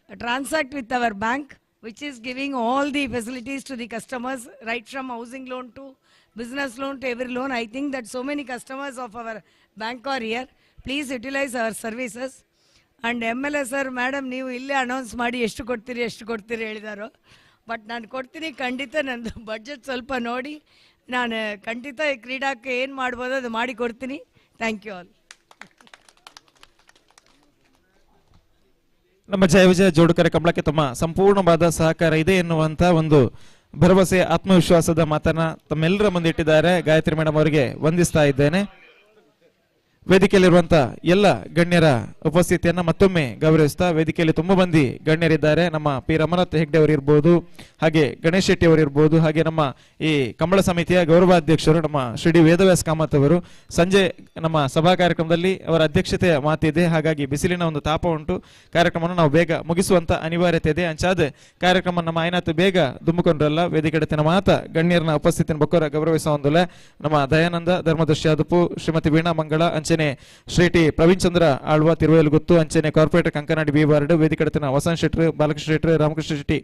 transact with our bank, which is giving all the facilities to the customers, right from housing loan to business loan to every loan. I think that so many customers of our bank are here. Please utilize our services. And MLA sir, madam, ನೀವು ಇಲ್ಲೇ ಅನೌನ್ಸ್ ಮಾಡಿ ಎಷ್ಟು ಕೊಡ್ತೀರಿ ಹೇಳಿದಾರೋ. ಬಟ್ ನಾನು ಕೊಡ್ತೀನಿ ಖಂಡಿತ. ನಂದು ಬಡ್ಜೆಟ್ ಸ್ವಲ್ಪ ನೋಡಿ ನಾನು ಖಂಡಿತ ಕ್ರೀಡಾಕ್ಕೆ ಏನು ಮಾಡ್ಬೋದು ಅದು ಮಾಡಿ ಕೊಡ್ತೀನಿ. Thank you all. ನಮ್ಮ ಜಯ ವಿಜಯ ಜೋಡುಕರೆ ಕಂಬಳಕ್ಕೆ ತಮ್ಮ ಸಂಪೂರ್ಣವಾದ ಸಹಕಾರ ಇದೆ ಎನ್ನುವಂತ ಒಂದು ಭರವಸೆ ಆತ್ಮವಿಶ್ವಾಸದ ಮಾತನ್ನ ತಮ್ಮೆಲ್ಲರ ಮುಂದೆ ಇಟ್ಟಿದ್ದಾರೆ. ಗಾಯತ್ರಿ ಮೇಡಮ್ ಅವರಿಗೆ ವಂದಿಸ್ತಾ ಇದ್ದೇನೆ. ವೇದಿಕೆಯಲ್ಲಿರುವಂತ ಎಲ್ಲ ಗಣ್ಯರ ಉಪಸ್ಥಿತಿಯನ್ನ ಮತ್ತೊಮ್ಮೆ ಗೌರವಿಸ್ತಾ ವೇದಿಕೆಯಲ್ಲಿ ತುಂಬಾ ಮಂದಿ ಗಣ್ಯರಿದ್ದಾರೆ. ನಮ್ಮ ಪಿ ರಮನಾಥ್ ಹೆಗ್ಡೆ ಅವರು ಇರ್ಬೋದು, ಹಾಗೆ ಗಣೇಶ್ ಶೆಟ್ಟಿ ಅವರು ಇರ್ಬೋದು, ಹಾಗೆ ನಮ್ಮ ಈ ಕಂಬಳ ಸಮಿತಿಯ ಗೌರವಾಧ್ಯಕ್ಷರು ನಮ್ಮ ಶ್ರೀ ಡಿ ವೇದವ್ಯಾಸ್ ಕಾಮತ್ ಅವರು. ಸಂಜೆ ನಮ್ಮ ಸಭಾ ಕಾರ್ಯಕ್ರಮದಲ್ಲಿ ಅವರ ಅಧ್ಯಕ್ಷತೆಯ ಮಾತಿದೆ, ಹಾಗಾಗಿ ಬಿಸಿಲಿನ ಒಂದು ತಾಪ ಉಂಟು. ಕಾರ್ಯಕ್ರಮವನ್ನು ನಾವು ಬೇಗ ಮುಗಿಸುವಂತ ಅನಿವಾರ್ಯತೆ ಇದೆ. ಅಂಚಾದ ಕಾರ್ಯಕ್ರಮ ನಮ್ಮ ಆಯ್ನಾತು ಬೇಗ ದುಂಬಿಕೊಂಡ್ರಲ್ಲ. ವೇದಿಕೆ ಮಾತ ಗಣ್ಯರನ್ನ ಉಪಸ್ಥಿತಿಯನ್ನು ಬಕ್ಕೋರ ಗೌರವಿಸುವಂದಲ್ಲ. ನಮ್ಮ ದಯಾನಂದ ಧರ್ಮದರ್ಶಿ ಆದುಪು, ಶ್ರೀಮತಿ ವೀಣಾ ಮಂಗಳ, ಅಂಚನೆ ಶ್ರೀ ಟಿ ಪ್ರವೀಣ್ ಚಂದ್ರ ಆಳ್ವ ತಿರುವೇಲುಗುತ್ತು, ಅಂಚನೆ ಕಾರ್ಪೊರೇಟರ್ ಕಂಕನಾಡಿ ಬಿ ವಾರ್ಡ್, ವೇದಿಕೆ ವಸಂತ್ ಶೆಟ್ಟಿ, ಬಾಲಕೃಷ್ಣ ಶೆಟ್ಟಿ, ರಾಮಕೃಷ್ಣ ಶೆಟ್ಟಿ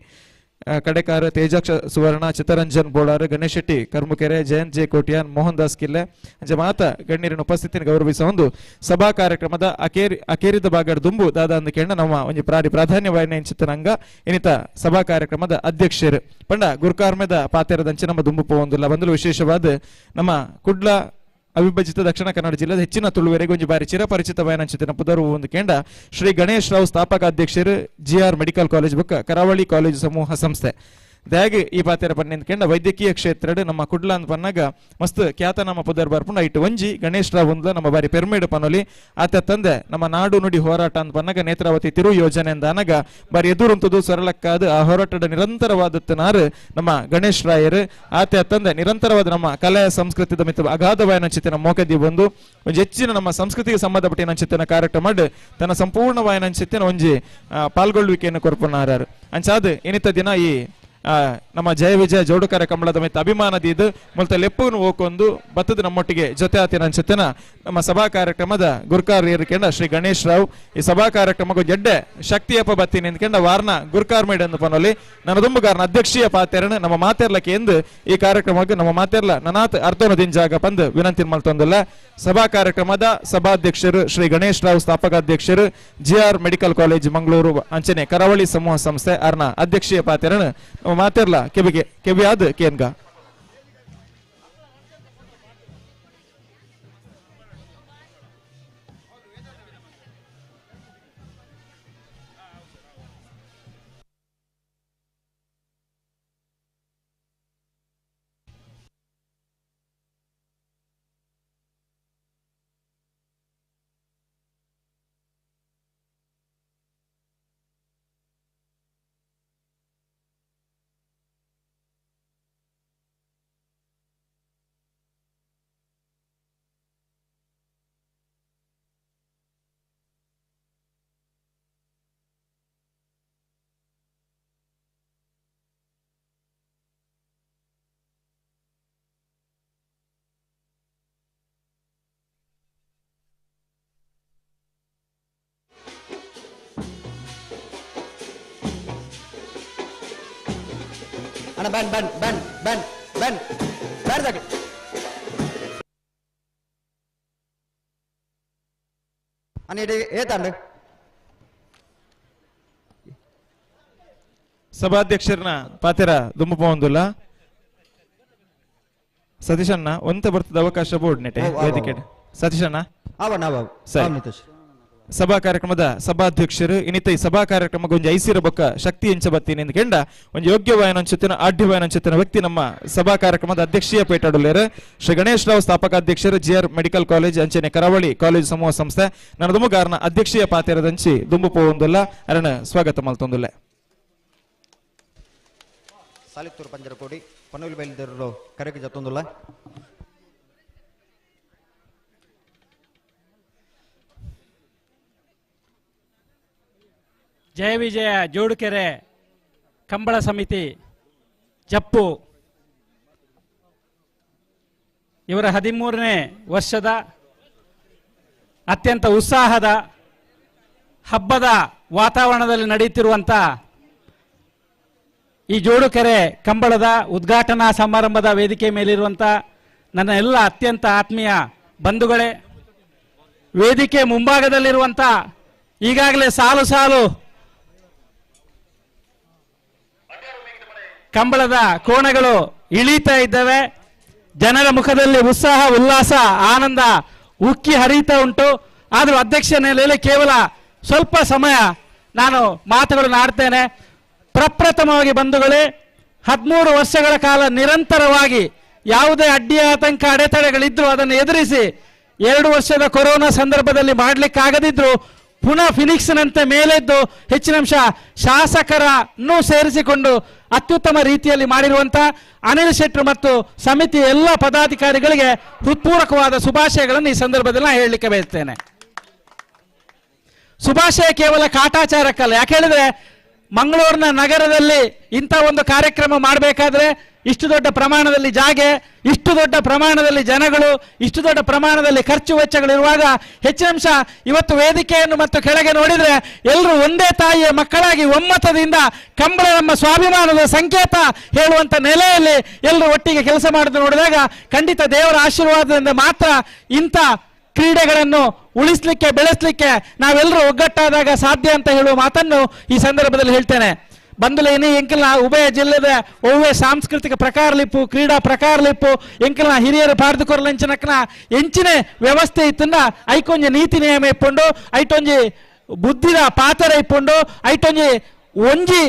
ಕಡೆಕಾರ, ತೇಜಾಕ್ಷ ಸುವರ್ಣ, ಚಿತ್ತರಂಜನ್ ಬೋಳಾರ್, ಗಣೇಶ್ ಶೆಟ್ಟಿ ಕರ್ಮುಕೆರೆ, ಜಯಂತ್ ಜೆ ಕೋಟ್ಯಾನ್, ಮೋಹನ್ ದಾಸ್ ಕಿಲ್ಲೆ ಅಂಚೆ ಮಾತ ಗಣ್ಯರಿನ ಉಪಸ್ಥಿತಿಯನ್ನು ಗೌರವಿಸುವ ಒಂದು ಸಭಾ ಕಾರ್ಯಕ್ರಮದ ಅಕೇರಿದ ಬಾಗಡ್ ದುಂಬು ದಾದ ಅಂದ ಕೇಳ ನಮ್ಮ ಒಂದು ಪ್ರಾಧಾನ್ಯವಾಯಿನ ಎಂಚಿತನಂಗ ಇನ್ನಿತ ಸಭಾ ಕಾರ್ಯಕ್ರಮದ ಅಧ್ಯಕ್ಷರು ಪಂಡ ಗುರುಕಾರ್ಮೆದ ಪಾತೆರದಂಚೆ ನಮ್ಮ ದುಂಬು ಪೋವಂದಿಲ್ಲ. ಬಂದಲು ವಿಶೇಷವಾದ ನಮ್ಮ ಕುಡ್ಲ ಅವಿಭಜಿತ ದಕ್ಷಿಣ ಕನ್ನಡ ಜಿಲ್ಲೆದ ಹೆಚ್ಚಿನ ತುಳುವರೆಗೆ ಒಂದು ಬಾರಿ ಚಿರಪರಿಚಿತವಾಯನಂಚಿತನ ಪುದರು ಒಂದು ಕೇಂದ್ರ ಶ್ರೀ ಗಣೇಶ್ ರಾವ್ ಸ್ಥಾಪಕ ಅಧ್ಯಕ್ಷರು GR ಮೆಡಿಕಲ್ ಕಾಲೇಜ್ ಬುಕ್ಕ ಕರಾವಳಿ ಕಾಲೇಜು ಸಮೂಹ ಸಂಸ್ಥೆ ದಾಗಿ ಈ ಪಾತೆರ ಪನ್ನಿಂದ ವೈದ್ಯಕೀಯ ಕ್ಷೇತ್ರ ನಮ್ಮ ಕುಡ್ಲ ಅಂತ ಪನ್ನಾಗ ಮಸ್ತ್ ಖ್ಯಾತ ನಮ್ಮ ಪುದರ್ ಬರ್ಪುಂಡ ಇಟ್ಟು ಒಂಜಿ ಗಣೇಶ್ ರಾವ್ ಒಂದ್ಲ ನಮ್ಮ ಬಾರಿ ಪೆರ್ಮೇಡ್ ಪನೋಲಿ ಆತ ತಂದೆ ನಮ್ಮ ನಾಡು ನುಡಿ ಹೋರಾಟ ಅಂತ ಪನ್ನಾಗ ನೇತ್ರಾವತಿ ತಿರು ಯೋಜನೆ ಅಂತ ಅನಾಗ ಬಾರಿ ಎದುರುಂತದ್ದು ಸರಳಕ್ಕಾದ ಆ ಹೋರಾಟದ ನಿರಂತರವಾದತ್ತನಾರು ನಮ್ಮ ಗಣೇಶ್ ರಾಯರು ಆತ ತಂದೆ ನಿರಂತರವಾದ ನಮ್ಮ ಕಲೆ ಸಂಸ್ಕೃತಿದ ಮಿತ್ರ ಅಗಾಧವಾಯನ ಚಿತ್ತನ ಮೋಕದಿ ಬಂದು ಒಂದು ಹೆಚ್ಚಿನ ನಮ್ಮ ಸಂಸ್ಕೃತಿಗೆ ಸಂಬಂಧಪಟ್ಟಿನ ಚಿತ್ತನ ಕಾರ್ಯಕ್ರಮ ಮಾಡಿ ತನ್ನ ಸಂಪೂರ್ಣವಾಯನ ಚಿತ್ತನ ಒಂಜಿ ಪಾಲ್ಗೊಳ್ಳುವಿಕೆಯನ್ನು ಕೊರ್ಪುನಾರು ಅಂಚಾದ ಇನ್ನಿತ ದಿನ ಈ ನಮ್ಮ ಜಯ ವಿಜಯ ಜೋಡುಕರ ಕಂಬಳದ ಮಿತ್ತ ಅಭಿಮಾನದಿದ್ದು ಮೊದಲ ಲೆಪ್ಪನ್ನು ಹೋಗೊಂಡು ಬತ್ತದ ನಮ್ಮೊಟ್ಟಿಗೆ ಜೊತೆ ಆತಿನ ಅನ್ಸುತ್ತೇನ ನಮ್ಮ ಸಭಾ ಕಾರ್ಯಕ್ರಮದ ಗುರುಕಾರ್ ಏರಿಕೆಂಡ ಶ್ರೀ ಗಣೇಶ್ ರಾವ್ ಈ ಸಭಾ ಕಾರ್ಯಕ್ರಮಕ್ಕೂ ಜಡ್ಡೆ ಶಕ್ತಿಯಪ್ಪ ಬತ್ತೀನಿ ಅಂದ್ಕೊಂಡ ವಾರ್ನ ಗುರುಕಾರ್ ಮೇಡ್ ಎಂದು ಪನೋಲಿ ನನ್ನ ದುಂಬುಗಾರನ ಅಧ್ಯಕ್ಷೀಯ ಪಾತೆರನ ನಮ್ಮ ಮಾತೆರ್ಲಕ್ಕೆ ಎಂದು ಈ ಕಾರ್ಯಕ್ರಮಕ್ಕೆ ನಮ್ಮ ಮಾತೆರ್ಲ ನನಾತ್ ಅರ್ಥೋನದಿನ ಜಾಗ ಬಂದು ವಿನಂತಿ ಮಲ್ತೊಂದಿಲ್ಲ. ಸಭಾ ಕಾರ್ಯಕ್ರಮದ ಸಭಾಧ್ಯಕ್ಷರು ಶ್ರೀ ಗಣೇಶ್ ರಾವ್ ಸ್ಥಾಪಕಾಧ್ಯಕ್ಷರು GR ಮೆಡಿಕಲ್ ಕಾಲೇಜ್ ಮಂಗಳೂರು ಅಂಚನೆ ಕರಾವಳಿ ಸಮೂಹ ಸಂಸ್ಥೆ ಅರ್ನ ಅಧ್ಯಕ್ಷೀಯ ಪಾತೆರನ ನಮ್ಮ ಮಾತೆರ್ಲ ಕೆವಿಯಾದ ಕೇನ್ಗ ಅಣ್ಣ ಬನ್ ಬೇಡ್ದಾಗ ಅಣ್ಣ ಏತಾಂಡು ಸಭಾಧ್ಯಕ್ಷರನ್ನ ಪಾತೆರ ದುಂಬು ಪೋಂದುಲ್ಲ ಸತೀಶಣ್ಣ ಒಂತ ಬರ್ತದ ಅವಕಾಶ ಬೋರ್ಡ್ ನೆಟೆ ವೇದಿಕೆ ಸತೀಶಣ್ಣ ಸರಿ ಸಭಾ ಕಾರ್ಯಕ್ರಮದ ಸಭಾಧ್ಯಕ್ಷರು ಇನ್ನಿತ ಈ ಸಭಾ ಕಾರ್ಯಕ್ರಮಕ್ಕೆ ಒಂದು ಐಸಿರ ಬೊಕ್ಕ ಶಕ್ತಿ ಎಂಚ ಬತ್ತೀನಿ ಎಂದ್ಕೆಂಡ ಒಂದು ಯೋಗ್ಯವಾಯನಂಚುತ್ತಿನ ಆಢ್ಯವಾಯನಂಚುತ್ತಿನ ವ್ಯಕ್ತಿ ನಮ್ಮ ಸಭಾ ಕಾರ್ಯಕ್ರಮದ ಅಧ್ಯಕ್ಷೀಯ ಪೇಟಾಡುಲೇರು ಶ್ರೀ ಗಣೇಶ್ ರಾವ್ ಸ್ಥಾಪಕಾಧ್ಯಕ್ಷರು GR ಮೆಡಿಕಲ್ ಕಾಲೇಜ್ ಅಂಚನೆ ಕರಾವಳಿ ಕಾಲೇಜ್ ಸಮೂಹ ಸಂಸ್ಥೆ ನನ್ನ ದುಂಬುಗಾರನ ಅಧ್ಯಕ್ಷೀಯ ಪಾತೆರದಂಚಿ ದುಂಬು ಪೋವೊಂದುಲ್ಲ ಅರಣ ಸ್ವಾಗತ ಮಲ್ತೊಂದುಲ್ಲೆ. ಸಾಲಿತ್ತೂರು ಪಂಜರಕೋಡಿ ಪನೂಲಿ ಬಯಲುದೇರಲು ಕರೆಗೆ ಜತ್ತೊಂದುಲ್ಲ. ಜಯ ವಿಜಯ ಜೋಡುಕೆರೆ ಕಂಬಳ ಸಮಿತಿ ಜಪ್ಪು ಇವರ 13ನೇ ವರ್ಷದ ಅತ್ಯಂತ ಉತ್ಸಾಹದ ಹಬ್ಬದ ವಾತಾವರಣದಲ್ಲಿ ನಡೆಯುತ್ತಿರುವಂಥ ಈ ಜೋಡುಕೆರೆ ಕಂಬಳದ ಉದ್ಘಾಟನಾ ಸಮಾರಂಭದ ವೇದಿಕೆ ಮೇಲಿರುವಂಥ ನನ್ನ ಎಲ್ಲ ಅತ್ಯಂತ ಆತ್ಮೀಯ ಬಂಧುಗಳೇ, ವೇದಿಕೆ ಮುಂಭಾಗದಲ್ಲಿರುವಂಥ ಈಗಾಗಲೇ ಸಾಲು ಸಾಲು ಕಂಬಳದ ಕೋಣಗಳು ಇಳೀತಾ ಇದ್ದಾವೆ. ಜನರ ಮುಖದಲ್ಲಿ ಉತ್ಸಾಹ, ಉಲ್ಲಾಸ, ಆನಂದ ಉಕ್ಕಿ ಹರಿಯುತ್ತಾ ಉಂಟು. ಆದರೂ ಅಧ್ಯಕ್ಷನಲ್ಲಿ ಕೇವಲ ಸ್ವಲ್ಪ ಸಮಯ ನಾನು ಮಾತುಗಳನ್ನು ಆಡ್ತೇನೆ. ಪ್ರಪ್ರಥಮವಾಗಿ ಬಂಧುಗಳೇ, 13 ವರ್ಷಗಳ ಕಾಲ ನಿರಂತರವಾಗಿ ಯಾವುದೇ ಅಡ್ಡಿ ಆತಂಕ ಅಡೆತಡೆಗಳಿದ್ರು ಅದನ್ನು ಎದುರಿಸಿ 2 ವರ್ಷದ ಕೊರೋನಾ ಸಂದರ್ಭದಲ್ಲಿ ಮಾಡಲಿಕ್ಕಾಗದಿದ್ರು ಪುನಃ ಫಿನಿಕ್ಸ್ನಂತೆ ಮೇಲೆದ್ದು ಹೆಚ್ಚಿನ ಅಂಶ ಶಾಸಕರನ್ನು ಸೇರಿಸಿಕೊಂಡು ಅತ್ಯುತ್ತಮ ರೀತಿಯಲ್ಲಿ ಮಾಡಿರುವಂಥ ಅನಿಲ್ ಶೆಟ್ರು ಮತ್ತು ಸಮಿತಿ ಎಲ್ಲ ಪದಾಧಿಕಾರಿಗಳಿಗೆ ಹೃತ್ಪೂರ್ವಕವಾದ ಶುಭಾಶಯಗಳನ್ನು ಈ ಸಂದರ್ಭದಲ್ಲಿ ನಾನು ಹೇಳಲಿಕ್ಕೆ ಬಯಸ್ತೇನೆ. ಶುಭಾಶಯ ಕೇವಲ ಕಾಟಾಚಾರಕ್ಕಲ್ಲ. ಯಾಕೆ ಹೇಳಿದ್ರೆ ಮಂಗಳೂರಿನ ನಗರದಲ್ಲಿ ಇಂಥ ಒಂದು ಕಾರ್ಯಕ್ರಮ ಮಾಡಬೇಕಾದ್ರೆ ಇಷ್ಟು ದೊಡ್ಡ ಪ್ರಮಾಣದಲ್ಲಿ ಜಾಗೆ, ಇಷ್ಟು ದೊಡ್ಡ ಪ್ರಮಾಣದಲ್ಲಿ ಜನಗಳು, ಇಷ್ಟು ದೊಡ್ಡ ಪ್ರಮಾಣದಲ್ಲಿ ಖರ್ಚು ವೆಚ್ಚಗಳಿರುವಾಗ ಹೆಚ್ಚಿನ ಅಂಶ ಇವತ್ತು ವೇದಿಕೆಯನ್ನು ಮತ್ತು ಕೆಳಗೆ ನೋಡಿದರೆ ಎಲ್ಲರೂ ಒಂದೇ ತಾಯಿಯ ಮಕ್ಕಳಾಗಿ ಒಮ್ಮತದಿಂದ ಕಂಬಳ ನಮ್ಮ ಸ್ವಾಭಿಮಾನದ ಸಂಕೇತ ಹೇಳುವಂಥ ನೆಲೆಯಲ್ಲಿ ಎಲ್ಲರೂ ಒಟ್ಟಿಗೆ ಕೆಲಸ ಮಾಡೋದು ನೋಡಿದಾಗ ಖಂಡಿತ ದೇವರ ಆಶೀರ್ವಾದದಿಂದ ಮಾತ್ರ ಇಂಥ ಕ್ರೀಡೆಗಳನ್ನು ಉಳಿಸಲಿಕ್ಕೆ, ಬೆಳೆಸಲಿಕ್ಕೆ ನಾವೆಲ್ಲರೂ ಒಗ್ಗಟ್ಟಾದಾಗ ಸಾಧ್ಯ ಅಂತ ಹೇಳುವ ಮಾತನ್ನು ಈ ಸಂದರ್ಭದಲ್ಲಿ ಹೇಳ್ತೇನೆ. ಬಂದುಲೇನಿ ಎಂಕಲ್ನ ಉಭಯ ಜಿಲ್ಲೆದ ಒವ್ವೆ ಸಾಂಸ್ಕೃತಿಕ ಪ್ರಕಾರಲಿಪ್ಪು, ಕ್ರೀಡಾ ಪ್ರಕಾರಲಿಪ್ಪು ಎಂಕಲ್ನ ಹಿರಿಯರು ಪಾರ್ದುಕೊರಲಂಚಿನಕ್ನ ಎಂಚಿನ ವ್ಯವಸ್ಥೆ ಇತ್ತನ್ನ ಐಕೊಂಜಿ ನೀತಿ ನಿಯಮ ಇಪ್ಪುಂಡು, ಐಟೊಂಜಿ ಬುದ್ಧಿದ ಪಾತರ ಇಪ್ಪುಂಡು, ಐಟೊಂಜಿ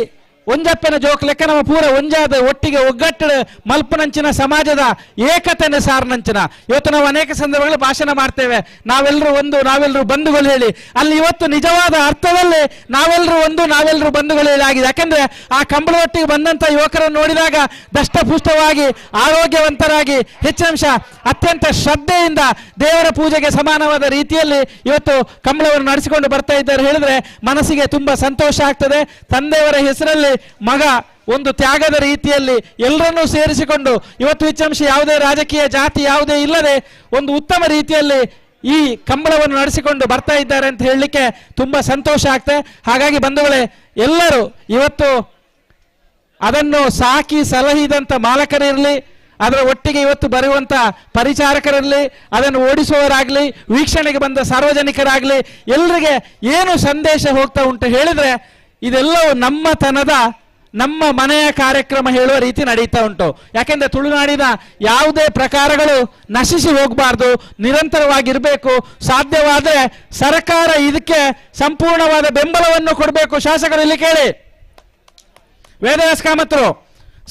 ಒಂಜಪ್ಪನ ಜೋಕ್ ಲೆಕ್ಕ ನಮ್ಮ ಪೂರ ಒಂಜಾದ ಒಟ್ಟಿಗೆ ಒಗ್ಗಟ್ಟು ಮಲ್ಪನಂಚಿನ ಸಮಾಜದ ಏಕತೆನ ಸಾರನಂಚಿನ. ಇವತ್ತು ನಾವು ಅನೇಕ ಸಂದರ್ಭಗಳಲ್ಲಿ ಭಾಷಣ ಮಾಡ್ತೇವೆ, ನಾವೆಲ್ಲರೂ ಒಂದು, ನಾವೆಲ್ಲರೂ ಬಂಧುಗಳು ಹೇಳಿ. ಅಲ್ಲಿ ಇವತ್ತು ನಿಜವಾದ ಅರ್ಥದಲ್ಲಿ ನಾವೆಲ್ಲರೂ ಒಂದು, ನಾವೆಲ್ಲರೂ ಬಂಧುಗಳು ಹೇಳಿ ಆಗಿದೆ. ಯಾಕಂದ್ರೆ ಆ ಕಂಬಳದೊಟ್ಟಿಗೆ ಬಂದಂಥ ಯುವಕರನ್ನು ನೋಡಿದಾಗ ದಷ್ಟಪುಷ್ಟವಾಗಿ, ಆರೋಗ್ಯವಂತರಾಗಿ, ಹೆಚ್ಚಿನ ಅತ್ಯಂತ ಶ್ರದ್ಧೆಯಿಂದ ದೇವರ ಪೂಜೆಗೆ ಸಮಾನವಾದ ರೀತಿಯಲ್ಲಿ ಇವತ್ತು ಕಂಬಳವನ್ನು ನಡೆಸಿಕೊಂಡು ಬರ್ತಾ ಇದ್ದಾರೆ ಹೇಳಿದ್ರೆ ಮನಸ್ಸಿಗೆ ತುಂಬಾ ಸಂತೋಷ ಆಗ್ತದೆ. ತಂದೆಯವರ ಹೆಸರಲ್ಲಿ ಮಗ ಒಂದು ತ್ಯಾಗದ ರೀತಿಯಲ್ಲಿ ಎಲ್ಲರನ್ನೂ ಸೇರಿಸಿಕೊಂಡು ಇವತ್ತು ಹೆಚ್ಚಂಶ ಯಾವುದೇ ರಾಜಕೀಯ ಜಾತಿ ಯಾವುದೇ ಇಲ್ಲದೆ ಒಂದು ಉತ್ತಮ ರೀತಿಯಲ್ಲಿ ಈ ಕಂಬಳವನ್ನು ನಡೆಸಿಕೊಂಡು ಬರ್ತಾ ಇದ್ದಾರೆ ಅಂತ ಹೇಳಲಿಕ್ಕೆ ತುಂಬಾ ಸಂತೋಷ ಆಗ್ತದೆ. ಹಾಗಾಗಿ ಬಂಧುಗಳೇ, ಎಲ್ಲರೂ ಇವತ್ತು ಅದನ್ನು ಸಾಕಿ ಸಲಹಿದಂಥ ಮಾಲಕರಿರಲಿ, ಅದರ ಒಟ್ಟಿಗೆ ಇವತ್ತು ಬರುವಂಥ ಪರಿಚಾರಕರಿರಲಿ, ಅದನ್ನು ಓಡಿಸುವವರಾಗಲಿ, ವೀಕ್ಷಣೆಗೆ ಬಂದ ಸಾರ್ವಜನಿಕರಾಗಲಿ, ಎಲ್ಲರಿಗೆ ಏನು ಸಂದೇಶ ಹೋಗ್ತಾ ಉಂಟು ಹೇಳಿದ್ರೆ ಇದೆಲ್ಲವೂ ನಮ್ಮ ಮನೆಯ ಕಾರ್ಯಕ್ರಮ ಹೇಳುವ ರೀತಿ ನಡೀತಾ ಉಂಟು. ಯಾಕೆಂದ್ರೆ ತುಳುನಾಡಿನ ಯಾವುದೇ ಪ್ರಕಾರಗಳು ನಶಿಸಿ ಹೋಗಬಾರ್ದು, ನಿರಂತರವಾಗಿರಬೇಕು. ಸಾಧ್ಯವಾದರೆ ಸರ್ಕಾರ ಇದಕ್ಕೆ ಸಂಪೂರ್ಣವಾದ ಬೆಂಬಲವನ್ನು ಕೊಡಬೇಕು. ಶಾಸಕರು ಇಲ್ಲಿ ಕೇಳಿ, ವೇದವ್ಯಾಸ ಕಾಮತ್ರು,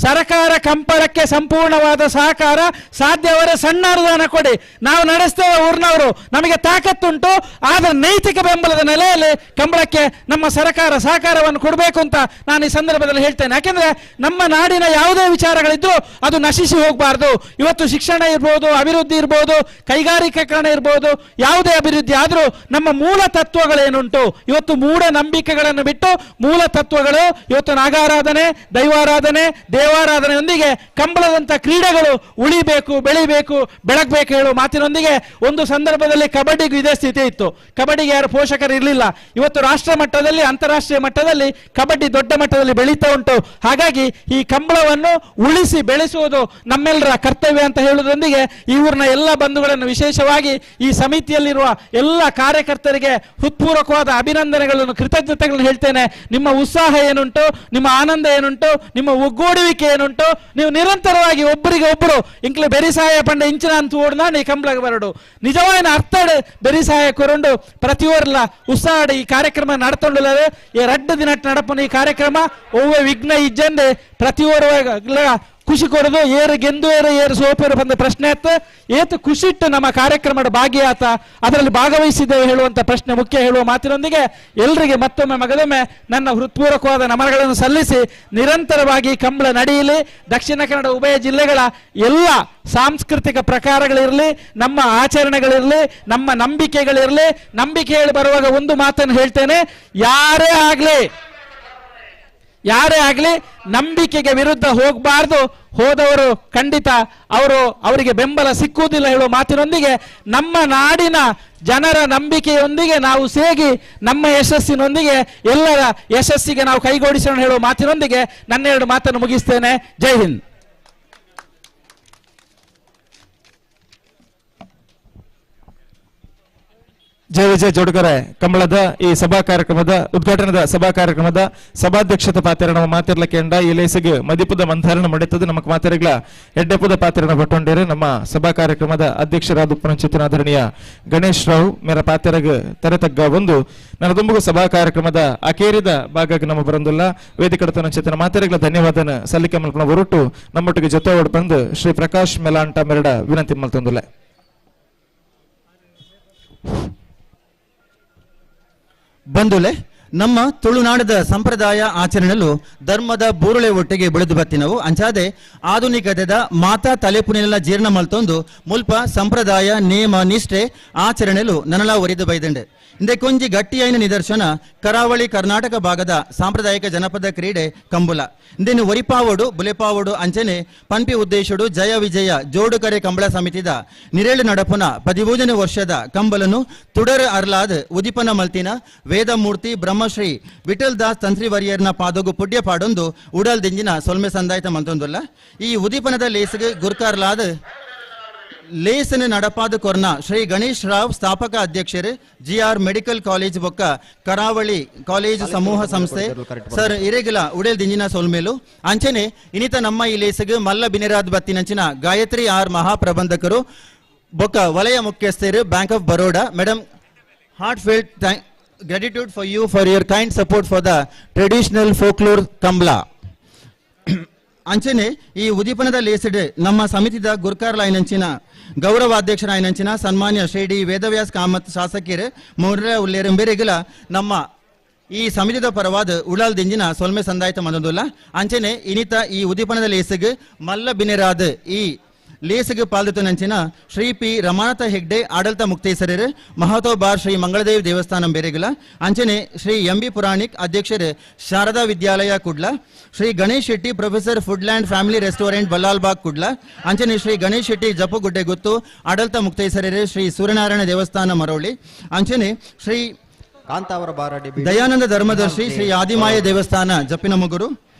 ಸರ್ಕಾರ ಕಂಬಳಕ್ಕೆ ಸಂಪೂರ್ಣವಾದ ಸಹಕಾರ, ಸಾಧ್ಯವಾದರೆ ಸಣ್ಣ ಅನುದಾನ ಕೊಡಿ, ನಾವು ನಡೆಸ್ತೇವೆ, ಊರಿನವರು ನಮಗೆ ತಾಕತ್ತುಂಟು, ಆದರೆ ನೈತಿಕ ಬೆಂಬಲದ ನೆಲೆಯಲ್ಲಿ ಕಂಬಳಕ್ಕೆ ನಮ್ಮ ಸರ್ಕಾರ ಸಹಕಾರವನ್ನು ಕೊಡಬೇಕು ಅಂತ ನಾನು ಈ ಸಂದರ್ಭದಲ್ಲಿ ಹೇಳ್ತೇನೆ. ಯಾಕೆಂದ್ರೆ ನಮ್ಮ ನಾಡಿನ ಯಾವುದೇ ವಿಚಾರಗಳಿದ್ರು ಅದು ನಶಿಸಿ ಹೋಗಬಾರ್ದು. ಇವತ್ತು ಶಿಕ್ಷಣ ಇರ್ಬೋದು, ಅಭಿವೃದ್ಧಿ ಇರ್ಬೋದು, ಕೈಗಾರಿಕೀಕರಣ ಇರ್ಬೋದು, ಯಾವುದೇ ಅಭಿವೃದ್ಧಿ ಆದರೂ ನಮ್ಮ ಮೂಲ ತತ್ವಗಳೇನುಂಟು, ಇವತ್ತು ಮೂಢ ನಂಬಿಕೆಗಳನ್ನು ಬಿಟ್ಟು ಮೂಲ ತತ್ವಗಳು ಇವತ್ತು ನಾಗಾರಾಧನೆ, ದೈವಾರಾಧನೆ, ದೇವಾರಾಧನೆಯೊಂದಿಗೆ ಕಂಬಳದಂತ ಕ್ರೀಡೆಗಳು ಉಳಿಬೇಕು, ಬೆಳಿಬೇಕು, ಬೆಳಗಬೇಕು ಹೇಳುವ ಮಾತಿನೊಂದಿಗೆ ಒಂದು ಸಂದರ್ಭದಲ್ಲಿ ಕಬಡ್ಡಿಗೂ ಇದೇ ಸ್ಥಿತಿ ಇತ್ತು. ಕಬಡ್ಡಿಗೆ ಯಾರು ಪೋಷಕರು ಇರಲಿಲ್ಲ. ಇವತ್ತು ರಾಷ್ಟ್ರ ಮಟ್ಟದಲ್ಲಿ, ಅಂತಾರಾಷ್ಟ್ರೀಯ ಮಟ್ಟದಲ್ಲಿ ಕಬಡ್ಡಿ ದೊಡ್ಡ ಮಟ್ಟದಲ್ಲಿ ಬೆಳೀತಾ ಉಂಟು. ಹಾಗಾಗಿ ಈ ಕಂಬಳವನ್ನು ಉಳಿಸಿ ಬೆಳೆಸುವುದು ನಮ್ಮೆಲ್ಲರ ಕರ್ತವ್ಯ ಅಂತ ಹೇಳುವುದರೊಂದಿಗೆ ಈ ಊರಿನ ಎಲ್ಲ ಬಂಧುಗಳನ್ನು, ವಿಶೇಷವಾಗಿ ಈ ಸಮಿತಿಯಲ್ಲಿರುವ ಎಲ್ಲ ಕಾರ್ಯಕರ್ತರಿಗೆ ಹೃತ್ಪೂರ್ವಕವಾದ ಅಭಿನಂದನೆಗಳನ್ನು, ಕೃತಜ್ಞತೆಗಳನ್ನು ಹೇಳ್ತೇನೆ. ನಿಮ್ಮ ಉತ್ಸಾಹ ಏನುಂಟು, ನಿಮ್ಮ ಆನಂದ ಏನುಂಟು, ನಿಮ್ಮ ಒಗ್ಗೂಡುವಿಕೆ ಏನುಂಟು, ನೀವು ನಿರಂತರವಾಗಿ ಒಬ್ಬರಿಗೆ ಒಬ್ಬರು ಇಂಕ್ಲೆ ಬೆರಿಸಾಯ ಪಂಡ ಇಂಚಿನ ಅಂತ ಓಡ್ನ ನೀ ಕಂಬಳಗೆ ಬರಡು ನಿಜವಾದ ಅರ್ಥ ಬೆರಿಸಾಯ ಕೊರಂಡು ಪ್ರತಿಯೊರ್ಲ ಉತ್ಸಾಹ ಈ ಕಾರ್ಯಕ್ರಮ ನಡ್ತೊಂಡುಲ್ಲದೆ ಈ 2 ದಿನ ನಡಪನ ಈ ಕಾರ್ಯಕ್ರಮ ಒವ್ವೆ ವಿಘ್ನ ಇಜ್ಜಂದೆ ಪ್ರತಿಯೊರ್ವ ಖುಷಿ ಕೊಡೋದು ಏರು ಗೆಂದು ಏರು ಸೋಪೇರು ಬಂದ ಪ್ರಶ್ನೆ ಆಯ್ತು. ಏತು ಖುಷಿಟ್ಟು ನಮ್ಮ ಕಾರ್ಯಕ್ರಮದ ಭಾಗಿಯಾತ, ಅದರಲ್ಲಿ ಭಾಗವಹಿಸಿದ್ದೇವೆ ಹೇಳುವಂಥ ಪ್ರಶ್ನೆ ಮುಖ್ಯ ಹೇಳುವ ಮಾತಿನೊಂದಿಗೆ ಎಲ್ಲರಿಗೆ ಮತ್ತೊಮ್ಮೆ ಮಗದೊಮ್ಮೆ ನನ್ನ ಹೃತ್ಪೂರ್ವಕವಾದ ನಮನಗಳನ್ನು ಸಲ್ಲಿಸಿ ನಿರಂತರವಾಗಿ ಕಂಬಳ ನಡೆಯಲಿ. ದಕ್ಷಿಣ ಕನ್ನಡ ಉಭಯ ಜಿಲ್ಲೆಗಳ ಎಲ್ಲ ಸಾಂಸ್ಕೃತಿಕ ಪ್ರಕಾರಗಳಿರಲಿ, ನಮ್ಮ ಆಚರಣೆಗಳಿರಲಿ, ನಮ್ಮ ನಂಬಿಕೆಗಳಿರಲಿ. ನಂಬಿಕೆ ಹೇಳಿ ಬರುವಾಗ ಒಂದು ಮಾತನ್ನು ಹೇಳ್ತೇನೆ, ಯಾರೇ ಆಗಲಿ ನಂಬಿಕೆಗೆ ವಿರುದ್ಧ ಹೋಗಬಾರ್ದು. ಹೋದವರು ಖಂಡಿತ ಅವರಿಗೆ ಬೆಂಬಲ ಸಿಕ್ಕುವುದಿಲ್ಲ ಹೇಳುವ ಮಾತಿನೊಂದಿಗೆ ನಮ್ಮ ನಾಡಿನ ಜನರ ನಂಬಿಕೆಯೊಂದಿಗೆ ನಾವು ಸೇಗಿ ನಮ್ಮ ಯಶಸ್ಸಿನೊಂದಿಗೆ ಎಲ್ಲರ ಯಶಸ್ಸಿಗೆ ನಾವು ಕೈಗೂಡಿಸೋಣ ಹೇಳುವ ಮಾತಿನೊಂದಿಗೆ ನನ್ನ 2 ಮಾತನ್ನು ಮುಗಿಸ್ತೇನೆ. ಜೈ ಹಿಂದ್. ಜಯ ವಿಜಯ ಜೋಡುಕರೆ ಕಂಬಳದ ಈ ಸಭಾ ಕಾರ್ಯಕ್ರಮದ ಉದ್ಘಾಟನದ ಸಭಾ ಕಾರ್ಯಕ್ರಮದ ಸಭಾಧ್ಯಕ್ಷತೆ ಪಾತ್ರ ನಮ್ಮ ಮಾತಿರ್ಲಕ್ಕೆಂಡ ಈ ಲೇಸಿಗೆ ಮದಿಪುದ ಮಂಥಾರಣ ಮಾಡುತ್ತದೆ ನಮಕ್ ಮಾತಿರಗಳ ಎಡ್ಡೆಪುದ ಪಾತ್ರನ ಪಟ್ಟೊಂಡಿರು ನಮ್ಮ ಸಭಾ ಕಾರ್ಯಕ್ರಮದ ಅಧ್ಯಕ್ಷರಾದ ಉಪನಂಚಿತನಾದರಣೀಯ ಗಣೇಶ್ ರಾವ್ ಮೇರ ಪಾತ್ರಗ ತೆರೆತಗ್ಗ ಒಂದು ನನ್ನ ತುಂಬು ಸಭಾ ಕಾರ್ಯಕ್ರಮದ ಅಕೇರಿದ ಭಾಗಕ್ಕೆ ನಮ್ಮ ಬರಂದಿಲ್ಲ ವೇದಿಕೆ ಚಿತ್ರ ಮಾತಿರಗಳ ಧನ್ಯವಾದನ ಸಲ್ಲಿಕೆ ಮಲ್ಪನ ಹೊರಟು ನಮ್ಮೊಟ್ಟಿಗೆ ಜೊತೆ ಬಂದು ಶ್ರೀ ಪ್ರಕಾಶ್ ಮೆಲಾಂಟ ಮೆರಡ ವಿನಂತಿ ಮಲ್ತೊಂದಿಲ್ಲ. ಬಂಧುಲೆ, ನಮ್ಮ ತುಳುನಾಡದ ಸಂಪ್ರದಾಯ ಆಚರಣೆಲು ಧರ್ಮದ ಬೂರುಳೆ ಒಟ್ಟಿಗೆ ಬೆಳೆದು ಬತ್ತಿನವು ಅಂಚಾದೆ ಆಧುನಿಕತೆದ ಮಾತಾ ತಲೆಪುನಿನೆಲ್ಲ ಜೀರ್ಣ ಮಲ್ತೊಂದು ಮುಲ್ಪ ಸಂಪ್ರದಾಯ ನೇಮ ನಿಷ್ಠೆ ಆಚರಣೆಲು ನನಲ ಒರಿದು ಬೈದಂಡೆ ಇಂದೆ ಕೊಂಜಿ ಗಟ್ಟಿಯಾಯಿನ ನಿದರ್ಶನ ಕರಾವಳಿ ಕರ್ನಾಟಕ ಭಾಗದ ಸಾಂಪ್ರದಾಯಿಕ ಜನಪದ ಕ್ರೀಡೆ ಕಂಬುಲ ಇಂದೇನು ಒರಿಪಾವಡು ಬುಲೆಪಾವಡು ಅಂಚನೆ ಪನ್ಪಿ ಉದ್ದೇಶುಡು ಜಯ ವಿಜಯ ಜೋಡುಕರೆ ಕಂಬಳ ಸಮಿತಿದ ನಿರೇಳು ನಡಪುನ 15ನೇ ವರ್ಷದ ಕಂಬಲನು ತುಡರ ಅರ್ಲಾದ್ ಉದಿಪನ ಮಲ್ತಿನ ವೇದಮೂರ್ತಿ ಬ್ರಹ್ಮಶ್ರೀ ವಿಠಲ್ ದಾಸ್ ತಂತ್ರಿವರಿಯರ್ನ ಪಾದೋಗು ಪುಡ್ಯ ಪಾಡೊಂದು ಉಡಲ್ ದಿಂಜಿನ ಸೊಲ್ಮೆ ಸಂದಾಯಿತ ಮಂತೊಂದುಲ್ಲ ಈ ಉದಿಪನದ ಲೇಸಿಗೆ ಗುರ್ಕಾರ್ಲಾದ್ ಲೇಸನ ನಡಪಾದ ಕೊರ್ನ ಶ್ರೀ ಗಣೇಶ್ ರಾವ್ ಸ್ಥಾಪಕ ಅಧ್ಯಕ್ಷರು GR ಮೆಡಿಕಲ್ ಕಾಲೇಜ್ ಬೊಕ್ಕ ಕರಾವಳಿ ಕಾಲೇಜ್ ಸಮೂಹ ಸಂಸ್ಥೆ ಸರ್ ಇರೆಗಿಲ ಉಡೇಲ್ ದಿಂಜಿನ ಸೋಲ್ಮೇಲು ಅಂಚನೆ ಇನಿತ ನಮ್ಮ ಈ ಲೇಸಗೆ ಮಲ್ಲ ಬಿನಿರಾದ್ ಬತ್ತಿನಂಚಿನ ಗಾಯತ್ರಿ ಆರ್ ಮಹಾಪ್ರಬಂಧಕರು ಬೊಕ್ಕ ವಲಯ ಮುಖ್ಯಸ್ಥರು bank of Baroda madam ಹಾರ್ಟ್ಫೆಲ್ಟ್ gratitude for you for your kind support for the traditional folklore Kambla. ಅಂಚನೆ ಈ ಉದಿಪನದ ಲೇಸಿಡ್ ನಮ್ಮ ಸಮಿತಿದ ಗುರ್ಕಾರ್ಲಾಯ್ನಂಚಿನ ಗೌರವಾಧ್ಯಕ್ಷರಾಯ್ನಂಚಿನ ಸನ್ಮಾನ್ಯ ಶ್ರೀ ಡಿ ವೇದವ್ಯಾಸ್ ಕಾಮತ್ ಶಾಸಕರು ಮೂರರ ಉಲ್ಲೇರಂಬೇರೆಗಲ ನಮ್ಮ ಈ ಸಮಿತಿದ ಪರವಾದ ಉಳಾಲ್ ದಿಂಜಿನ ಸೊಲ್ಮೆ ಸಂದಾಯಿತ ಮಂದೊಂದುಲ್ಲ ಅಂಚನೆ ಇನಿತ ಈ ಉದಿಪನದ ಲೇಸಿಗೆ ಮಲ್ಲ ಬಿನೆರಾದ ಈ ಲೇಸಿಗೆ ಪಾಲ್ದೊತ್ತನಂಚಿನ ಶ್ರೀ ಪಿ ರಮಾನಾಥ ಹೆಗ್ಡೆ ಆಡಳಿತ ಮುಕ್ತೇಸರರು ಮಹತೋ ಬಾರ್ ಶ್ರೀ ಮಂಗಳದೇವ್ ದೇವಸ್ಥಾನಂ ಬೇರೆಗಲ ಅಂಚನೆ ಶ್ರೀ MB ಪುರಾಣಿಕ್ ಅಧ್ಯಕ್ಷರು Sharada Vidyalaya Kudla Shri Ganesh Shetty professor Foodland family restaurant Ballalbagh Kudla ಅಂಚನೆ ಶ್ರೀ ಗಣೇಶ್ ಶೆಟ್ಟಿ ಜಪ್ಪುಗುಡ್ಡೆ ಗುತ್ತು ಆಡಳಿತ ಮುಕ್ತೇಸರರು ಶ್ರೀ ಸೂರ್ಯನಾರಾಯಣ ದೇವಸ್ಥಾನ ಮರವಳ್ಳಿ ಅಂಚನೆ ಶ್ರೀ ಕಾಂತಾವರ ಬಾರಡಿ ದಯಾನಂದ ಧರ್ಮದರ್ಶಿ ಶ್ರೀ ಆದಿಮಾಯ ದೇವಸ್ಥಾನ ಜಪ್ಪಿನಮುಗುರು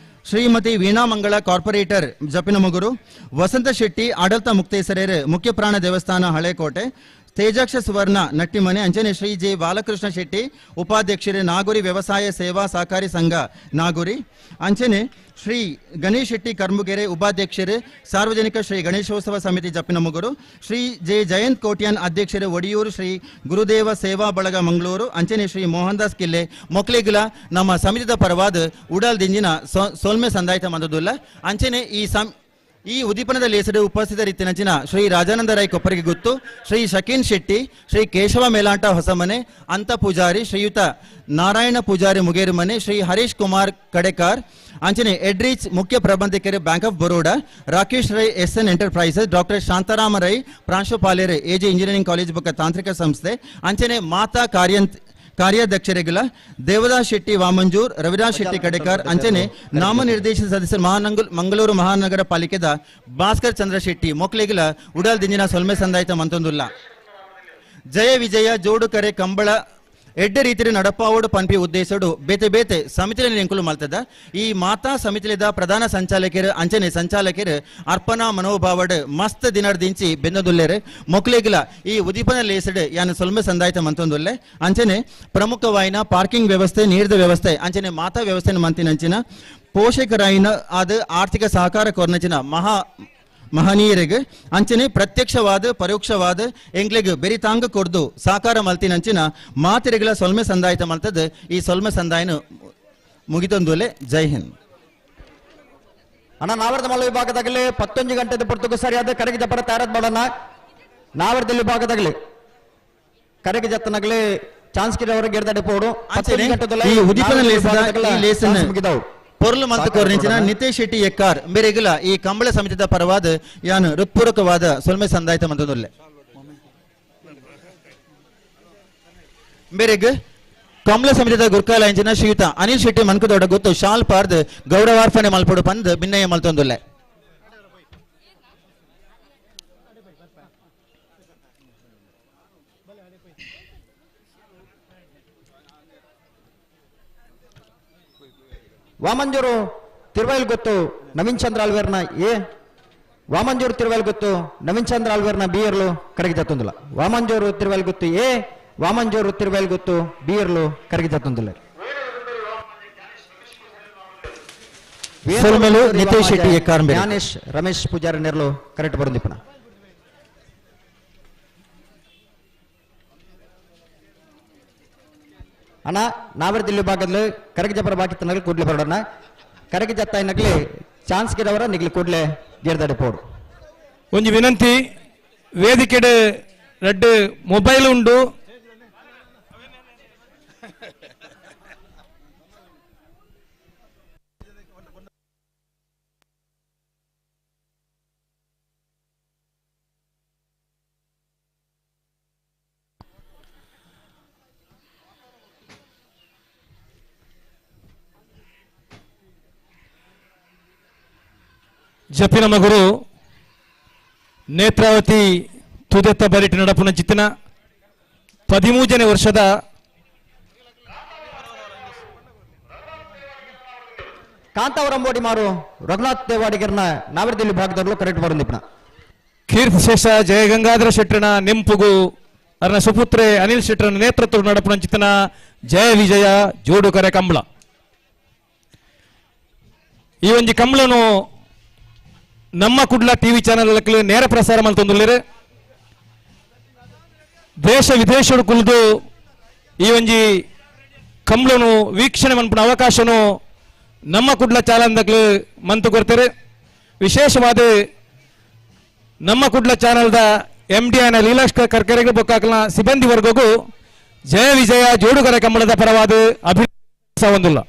ಶ್ರೀಮತಿ ವೀಣಾ ಮಂಗಳ ಕಾರ್ಪೊರೇಟರ್ ಜಪ್ಪಿನಮುಗುರು ವಸಂತ ಶೆಟ್ಟಿ ಆಡಳಿತ ಮುಕ್ತೇಸರರು ಮುಖ್ಯ ಪ್ರಾಣ ದೇವಸ್ಥಾನ ಹಳೆಕೋಟೆ ತೇಜಾಕ್ಷ ಸುವರ್ಣ ನಟ್ಟಿಮನೆ ಅಂಚನೆ ಶ್ರೀ ಜೆ ಬಾಲಕೃಷ್ಣ ಶೆಟ್ಟಿ ಉಪಾಧ್ಯಕ್ಷರು ನಾಗುರಿ ವ್ಯವಸಾಯ ಸೇವಾ ಸಹಕಾರಿ ಸಂಘ ನಾಗುರಿ ಅಂಚನೆ ಶ್ರೀ ಗಣೇಶ್ ಶೆಟ್ಟಿ ಕರ್ಮುಗೆರೆ ಉಪಾಧ್ಯಕ್ಷರು ಸಾರ್ವಜನಿಕ ಶ್ರೀ ಗಣೇಶೋತ್ಸವ ಸಮಿತಿ ಜಪ್ಪಿನಮುಗುರು ಶ್ರೀ ಜೆ ಜಯಂತ್ ಕೋಟ್ಯಾನ್ ಅಧ್ಯಕ್ಷರು ಒಡಿಯೂರು ಶ್ರೀ ಗುರುದೇವ ಸೇವಾ ಬಳಗ ಮಂಗಳೂರು ಅಂಚನೆ ಶ್ರೀ ಮೋಹನ್ ದಾಸ್ ಕಿಲ್ಲೆ ಮೊಕ್ಲಿಗಿಲ ನಮ್ಮ ಸಮಿತಿದ ಪರವಾದ ಉಡಾಲ್ ದಿಂಜಿನ ಸೋಲ್ಮೆ ಸಂದಾಯಿತ ಮಂದದುಲ್ಲ ಅಂಚನೆ ಈ ಉದಿಪನದ ಲೇಸಡು ಉಪಸ್ಥಿತರಿತ್ತಿನಂಚಿನ ಶ್ರೀ ರಾಜಾನಂದ ರೈ ಕೊಪ್ಪರಿಗೆ ಗುತ್ತು ಶ್ರೀ ಶಕೀನ್ ಶೆಟ್ಟಿ ಶ್ರೀ ಕೇಶವ ಮೇಲಾಂಟ ಹೊಸಮನೆ ಅಂತ ಪೂಜಾರಿ ಶ್ರೀಯುತ ನಾರಾಯಣ ಪೂಜಾರಿ ಮುಗೇರು ಮನೆ ಶ್ರೀ ಹರೀಶ್ ಕುಮಾರ್ ಕಡೆಕಾರ್ ಅಂಚನೆ ಎಡ್ರಿಚ್ ಮುಖ್ಯ ಪ್ರಬಂಧಕರು Bank of Baroda Rakesh Rai SN enterprises doctor Shantarama Rai ಪ್ರಾಂಶುಪಾಲರು AJ ಇಂಜಿನಿಯರಿಂಗ್ ಕಾಲೇಜ್ ಬೊಕ್ಕ ತಾಂತ್ರಿಕ ಸಂಸ್ಥೆ ಅಂಚನೆ ಮಾತಾ ಕಾರ್ಯಾಧ್ಯಕ್ಷರಿಗಳ ದೇವದಾಸ್ ಶೆಟ್ಟಿ ವಾಮಂಜೂರ್ ರವಿರಾಜ್ ಶೆಟ್ಟಿ ಕಡೆಕಾರ್ ಅಂಚನೆ ನಾಮನಿರ್ದೇಶಿತ ಸದಸ್ಯರು ಮಂಗಳೂರು ಮಹಾನಗರ ಪಾಲಿಕೆದ ಭಾಸ್ಕರ್ ಚಂದ್ರ ಶೆಟ್ಟಿ ಮೊಕ್ಲೆಗಿಲ ಉಡಾಲ್ ದಿಂಜಿನ ಸೊಲ್ಮೆ ಸಂದಾಯಿತ ಮಂತೊಂದುಲ್ಲ ಜಯ ವಿಜಯ ಜೋಡುಕರೆ ಕಂಬಳ ಎಡ್ಡೆ ರೀತಿಯ ನಡಪಾವೋಡು ಪನ್ಪಿ ಉದ್ದೇಶಡು ಬೇತೆ ಬೇತೆ ಸಮಿತಿಯಲ್ಲಿ ಎಂಕುಲು ಮಲ್ತದ ಈ ಮಾತಾ ಸಮಿತಿಲಿದ ಪ್ರಧಾನ ಸಂಚಾಲಕರು ಅಂಚನೆ ಸಂಚಾಲಕರು ಅರ್ಪಣಾ ಮನೋಭಾವಡ್ ಮಸ್ತ್ ದಿನಡ್ ದಿಂಚಿ ಬೆನ್ನದುಲ್ಲೇರು ಮೊಕ್ಲೆಗಿಲ ಈ ಉದಿಪನ ಲೇಸಡ್ ಯಾನು ಸೊಲ್ಮೆ ಸಂದಾಯಿತ ಮಂತೊಂದುಲ್ಲೆ ಅಂಚನೆ ಪ್ರಮುಖವಾಯಿನ ಪಾರ್ಕಿಂಗ್ ವ್ಯವಸ್ಥೆ ನೀರಿದ ವ್ಯವಸ್ಥೆ ಅಂಚನೆ ಮಾತಾ ವ್ಯವಸ್ಥೆ ಮಂತಿನಂಚಿನ ಪೋಷಕರಾಯಿನ ಆದ ಆರ್ಥಿಕ ಸಹಕಾರ ಕೊರ್ನಚಿನ ಮಹನೀಯರಿಗೆ ಅಂಚನೆ ಪ್ರತ್ಯಕ್ಷವಾದ ಪರೋಕ್ಷವಾದ ಎಂಗ್ಲೆಗ್ ಬೆರಿತಾಂಗ ಕೊಡ್ದು ಸಾಕಾರ ಮಲ್ತಿನಂಚಿನ ಮಾತಿರೆಗಳ ಸೊಲ್ಮೆ ಸಂದಾಯಿತ ಮಲ್ತದ ಈ ಸೊಲ್ಮೆ ಸಂದಾಯನ ಮುಗಿತೊಂದುಲೆ ಜೈ ಹಿಂದ್ ಅಣ್ಣ ನಾವರ್ದ ಮಲ್ಲ ವಿಭಾಗದಾಗಲಿ 11 ಗಂಟೆದ ಪೊರ್ತುಕು ಸರಿಯಾದ ಕರೆಗೆ ಜಪ್ಪರ ತಯಾರದ್ ಮಾಡೋಣ ನಾವರ್ದ ವಿಭಾಗದಾಗಲಿ ಕರೆಗೆ ಜತ್ತನಾಗಲಿ ಚಾನ್ಸ್ ಕಿರವರೆಗೆ ಗೆರ್ದಾಡೆ ಪೋಡು ಈ ಉದಿಪನ ಲೇಸನ್ ಮುಗಿದವು ಪೊರ್ಲು ಮಂತ ಕೋರ್ನಿಂಚಿನ ನಿತೇಶ್ ಶೆಟ್ಟಿ ಎಕ್ಕಾರ್ ಮೇರೆಗಿಲ ಈ ಕಂಬಳ ಸಮಿತಿದ ಪರವಾದ ಯಾನು ಹೃತ್ಪೂರ್ವಕವಾದ ಸೊಲ್ಮೆ ಸಂದಾಯಿತ ಮಂತೊಂದುಲ್ಲೆ ಮೇರೆಗ್ ಕಂಬಳ ಸಮಿತಿದ ಗುರ್ಕಾಲಂಚಿನ ಶ್ರೀಯುತ ಅನಿಲ್ ಶೆಟ್ಟಿ ಮನ್ಕದೊಡ ಗೊತ್ತು ಶಾಲ್ ಪಾರ್ದ್ ಗೌರವಾರ್ಪಣೆ ಮಲ್ಪಡು ಪಂದ್ ಭಿನ್ನಯ ಮಲ್ತೊಂದುಲ್ಲೆ ವಾಮಂಜೂರು ತಿರುವೈಲ್ ಗೊತ್ತು ನವೀನ್ ಚಂದ್ರ ಅಲ್ವೇರ್ನ ವಾಮಂಜೂರು ತಿರುವೈಲ್ ಗೊತ್ತು ನವೀನ್ ಚಂದ್ರ ಅಲ್ವೇರ್ನ ಬಿಯರ್ಲು ಕಡೆಗೆ ಜತ್ತೊಂದಿಲ್ಲ ವಾಮಂಜೂರು ತಿರುವೈಲ್ ಗೊತ್ತು ವಾಮಂಜೂರು ತಿರುವೇಲ್ಗುತ್ತು ಬೀರ್ಲು ಕರಗಿ ಜತ್ತೊಂದಿಲ್ಲ ಸೋಲ್ಮೆಲು ನಿತೇಶ್ ಶೆಟ್ಟಿ ಎಕ್ಕಾರ್ಂಬೆ ಜ್ಞಾನೇಶ್ ರಮೇಶ್ ಪೂಜಾರಿ ನೆರಲು ಕರೆಕ್ಟ್ ಬರುಂದಿಪ್ಪನ ಅಣ್ಣ ನಾವರ್ದಿಲ್ಲಿ ಭಾಗದಲ್ಲಿ ಕರಗಿ ಜಪರ ಬಾಕಿ ನಗಲಿ ಕೂಡ್ಲೆ ಬರೋಣ ಕರಗಿ ಜತ್ತ ನಗಲಿ ಚಾನ್ಸ್ ಗಿರವರ ನಿಗ್ಲಿ ಕೂಡ್ಲೆ ಗಿರ್ದಾಡಿ ಪೋಡು ಒಂಜಿ ವಿನಂತಿ ವೇದಿಕೆಡೆ ರೆಡ್ ಮೊಬೈಲ್ ಉಂಡು ಜಪಿನ ಮಗುರು ನೇತ್ರಾವತಿ ತುದೆತ್ತ ಬರಿಟಿ ನಡಪುನ ಚಿತ್ತಿನ 13ನೇ ವರ್ಷದ ಕಾಂತಾವರಂಬೋಡಿ ಮಾರು ರಘುನಾಥ್ ದೇವಾಡಿಗರ್ನ ನಾವರ್ದಿಲ್ಲಿ ಭಾಗದಲ್ಲೂ ಕರೆಕ್ಟ್ ಬರುಂದಿಪ್ಪನ ಕೀರ್ತಿ ಶೇಷ ಜಯಗಂಗಾಧರ ಶೆಟ್ಟನ ನೆಂಪುಗು ಅರ್ನ ಸುಪುತ್ರೆ ಅನಿಲ್ ಶೆಟ್ಟರನ ನೇತೃತ್ವ ನಡಪುನ ಚಿತ್ತಿನ ಜಯ ವಿಜಯ ಜೋಡುಕರೆ ಕಂಬಳ ಈ ಒಂಜಿ ಕಂಬಳನು ನಮ್ಮ ಕುಡ್ಲ ಟಿವಿ ಚಾನೆಲ್ ನೇರ ಪ್ರಸಾರ ಮಲ್ತೊಂದುಲ್ಲೆರ್ ದೇಶ ವಿದೇಶ ಕುಲ್ದು ಈ ಒಂಜಿ ಕಂಬಳನು ವೀಕ್ಷಣೆ ಮನ್ಪುನ ಅವಕಾಶನು ನಮ್ಮ ಕುಡ್ಲ ಚಾನಲ್ದಕ್ಲು ಮಂತು ಕೊಡ್ತಾರೆ ವಿಶೇಷವಾದ ನಮ್ಮ ಕುಡ್ಲ ಚಾನಲ್ದ MD ಆನ ಲೀಲಾಶ್ಕರ್ ಕರ್ಕರೆಗೆ ಬೊಕ್ಕಾಕಲ್ನ ಸಿಬ್ಬಂದಿ ವರ್ಗಗೂ ಜಯ ವಿಜಯ ಜೋಡುಗರ ಕಂಬಳದ ಪರವಾದ ಅಭಿನಂದನೆ ಹೊಂದಿಲ್ಲ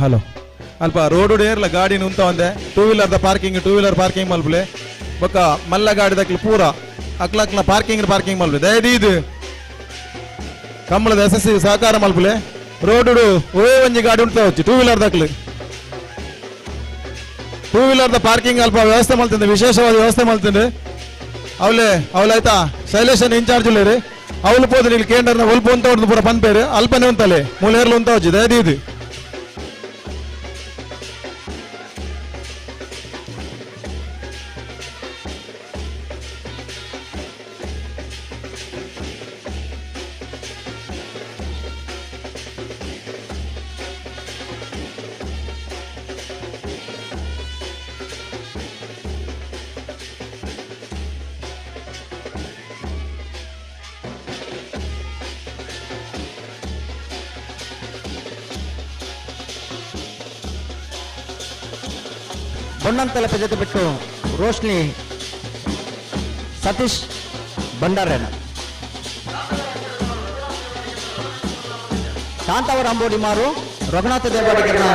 ಹಲೋ ಅಲ್ಪ ರೋಡ್ ಏರ್ಲ ಗಾಡಿ ಉಂತ ಒಂದೆ ಟೂ ವೀಲರ್ ಪಾರ್ಕಿಂಗ್ ಮಲ್ಪಲೆ ಬೊಕ್ಕ ಮಲ್ಲ ಗಾಡಿ ದಕ್ಲು ಪೂರ ಅಕ್ಲಕ್ಲ ಪಾರ್ಕಿಂಗ್ ಮಲ್ಪಲೆ ದಯದಿ ಇದು ಕಂಬಳದ SSC ಸಹಕಾರ ಮಲ್ಪಲೆ ರೋಡ್ ಓ ಒಂಜಿ ಗಾಡಿ ಉಂಟ వచ్చి ಟೂ ವೀಲರ್ ಪಾರ್ಕಿಂಗ್ ಅಲ್ಪ ವ್ಯವಸ್ಥೆ ಮಲ್ತಿಂದೆ ವಿಶೇಷವಾದ ವ್ಯವಸ್ಥೆ ಮಲ್ತಿಂದೆ ಅವಲಾಯ್ತಾ ಶೈಲೇಶನ್ ಇನ್ಚಾರ್ಜ್ ಉಳ್ಳೇರಿ ಅವಳು ಪೋದು ಇಲ್ಲಿ ಕೇಂದ್ರನ ಒಲ್ಪ ಉಂತ ಹೊಡೆದು ಪೂರ ಪನ್ಪೇರು ಅಲ್ಪನೆ ಉಂತಲೆ ಮೂಲೇರ್ಲು ಉಂತ వచ్చి ದಯದಿ ಇದು ಬೊಣ್ಣಂತಲಪೆ ಜೊತೆ ಬಿಟ್ಟು ರೋಶ್ನಿ ಸತೀಶ್ ಬಂಡಾರೇನ ಕಾಂತಾವರ ಅಂಬೋಡಿ ಮಾರು ರಘುನಾಥ ದೇವಾಡಿಗರನ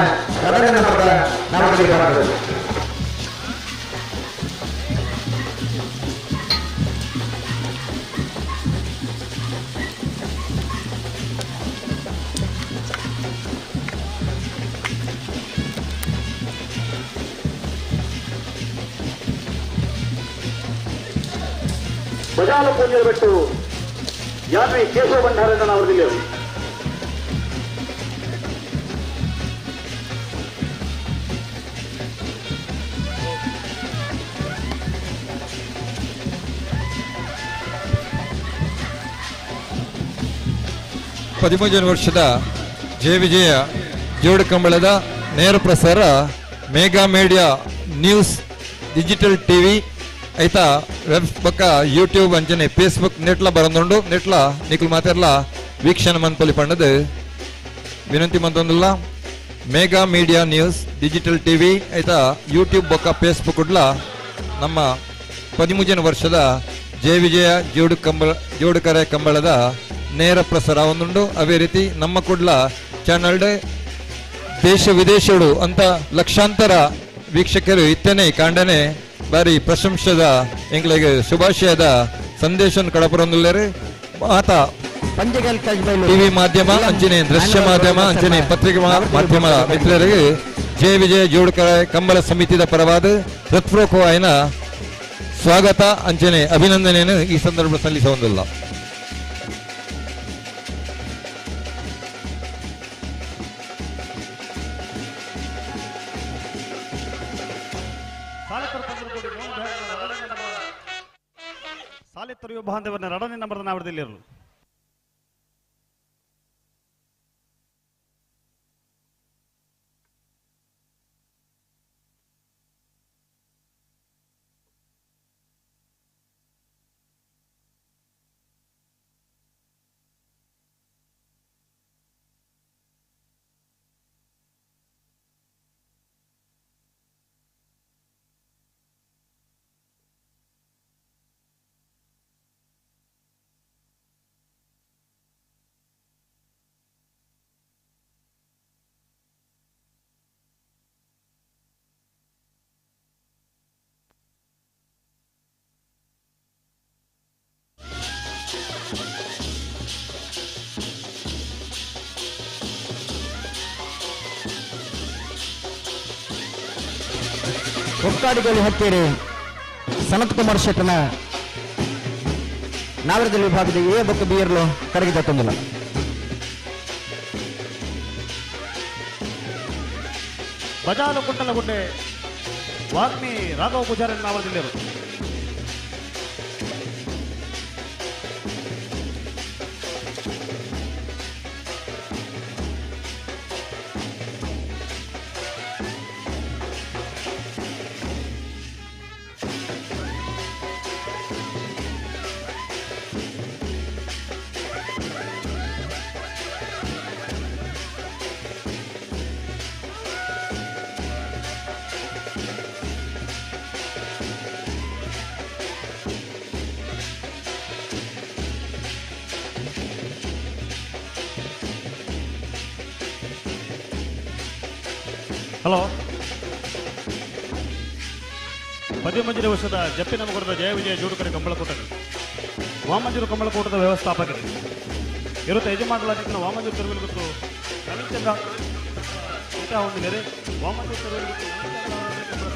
ಬಜಾಲ ಪೂಜೆ ಬಿಟ್ಟು ಯಾತ್ರಿ ಕೇಶವ ಭಂಡಾರನ ಅವರಿಗೆ ವರ್ಷದ ಜಯ ವಿಜಯ ಜೋಡು ಕಂಬಳದ ನೇರ ಪ್ರಸಾರ Mega Media News digital TV ಐತ ವೆಬ್ ಪಕ್ಕ ಯೂಟ್ಯೂಬ್ ಅಂಚನೆ ಫೇಸ್ಬುಕ್ ನೆಟ್ಲ ಬರಂದುಂಡು ನೆಟ್ಲ ನಿಕುಲ್ ಮಾತೆರ್ಲ ವೀಕ್ಷಣೆ ಮನ್ಪಲ್ಲಿ ಪಂಡದು ವಿನಂತಿ ಮಂತೊಂದುಲ್ಲ Mega Media News digital TV ಐತ ಯೂಟ್ಯೂಬ್ ಬೊಕ್ಕ ಫೇಸ್ಬುಕ್ ಉಡ್ಲ ನಮ್ಮ 13ನೇ ವರ್ಷದ ಜಯ ವಿಜಯ ಜೋಡುಕರೆ ಕಂಬಳದ ನೇರ ಪ್ರಸಾರ ಒಂದುಂಡು. ಅವೇ ರೀತಿ ನಮ್ಮ ಕುಡ್ಲ ಚಾನಲ್ ದೇಶ ವಿದೇಶಗಳು ಅಂತ ಲಕ್ಷಾಂತರ ವೀಕ್ಷಕರು ಇತ್ತನೆ ಕಾಂಡನೆ ಬಾರಿ ಪ್ರಶಂಸದ ಎಂಗ್ಲಿಗೆ ಶುಭಾಶಯದ ಸಂದೇಶ ಕಡಪರೊಂದುಲ್ಲರು ಆತ ಟಿವಿ ಮಾಧ್ಯಮ ಅಂಚನೆ ದೃಶ್ಯ ಮಾಧ್ಯಮ ಅಂಚನೆ ಪತ್ರಿಕೆ ಮಾಧ್ಯಮ ಮಿತ್ರರಿಗೆ ಜಯ ವಿಜಯ ಜೋಡುಕರೆ ಕಂಬಳ ಸಮಿತಿದ ಪರವಾದ ಹೃತ್ಪೂರ್ವಕ ಆಯ್ನ ಸ್ವಾಗತ ಅಂಚನೆ ಅಭಿನಂದನೆಯನ್ನು ಈ ಸಂದರ್ಭ ಸಲ್ಲಿಸುವುದಿಲ್ಲ. ಸಾಲಿತರು ಬಾಂಧವನ ರಡನೆ ನಂಬರ್ ನಾವಡದಲ್ಲಿರಲು ಒಕ್ಕಾಡಿಗಳು ಹತ್ತಿರ ಸನತ್ ಕುಮಾರ್ ಶೆಟ್ಟನ ನಾಗರದಲ್ಲಿ ವಿಭಾಗದ ಎ ಬೊಕ್ಕ ಬಿಯರ್ಲು ಕರೆಗೆ ತತ್ತೊಂದಿಲ್ಲ. ಬಜಾಲು ಕುಟ್ಟಲಗುಡ್ಡೆ ವಾಗ್ಮಿ ರಾಘವ ಪೂಜಾರಿ ನಾವರದಲ್ಲಿರು ಹಲೋ 13ನೇ ವರ್ಷದ ಜಪ್ಪಿನ ಮಗುರದ ಜಯ ವಿಜಯ ಜೋಡುಕರೆ ಕಂಬಳಕೂಟಗಳು ವಾಮಂಜೂರು ಕಂಬಳಕೂಟದ ವ್ಯವಸ್ಥಾಪಕರು ಇರುತ್ತೆ ಯಜಮಾನರಾಗಿನ ವಾಮಂಜೂರು ತಿರುವಲ್ಗುತ್ತು ರವಿಚಂದ್ರ ಹೊಂದಿದರೆ ವಾಮಂಜೂರು ತಿರುವಲ್ಗುತ್ತು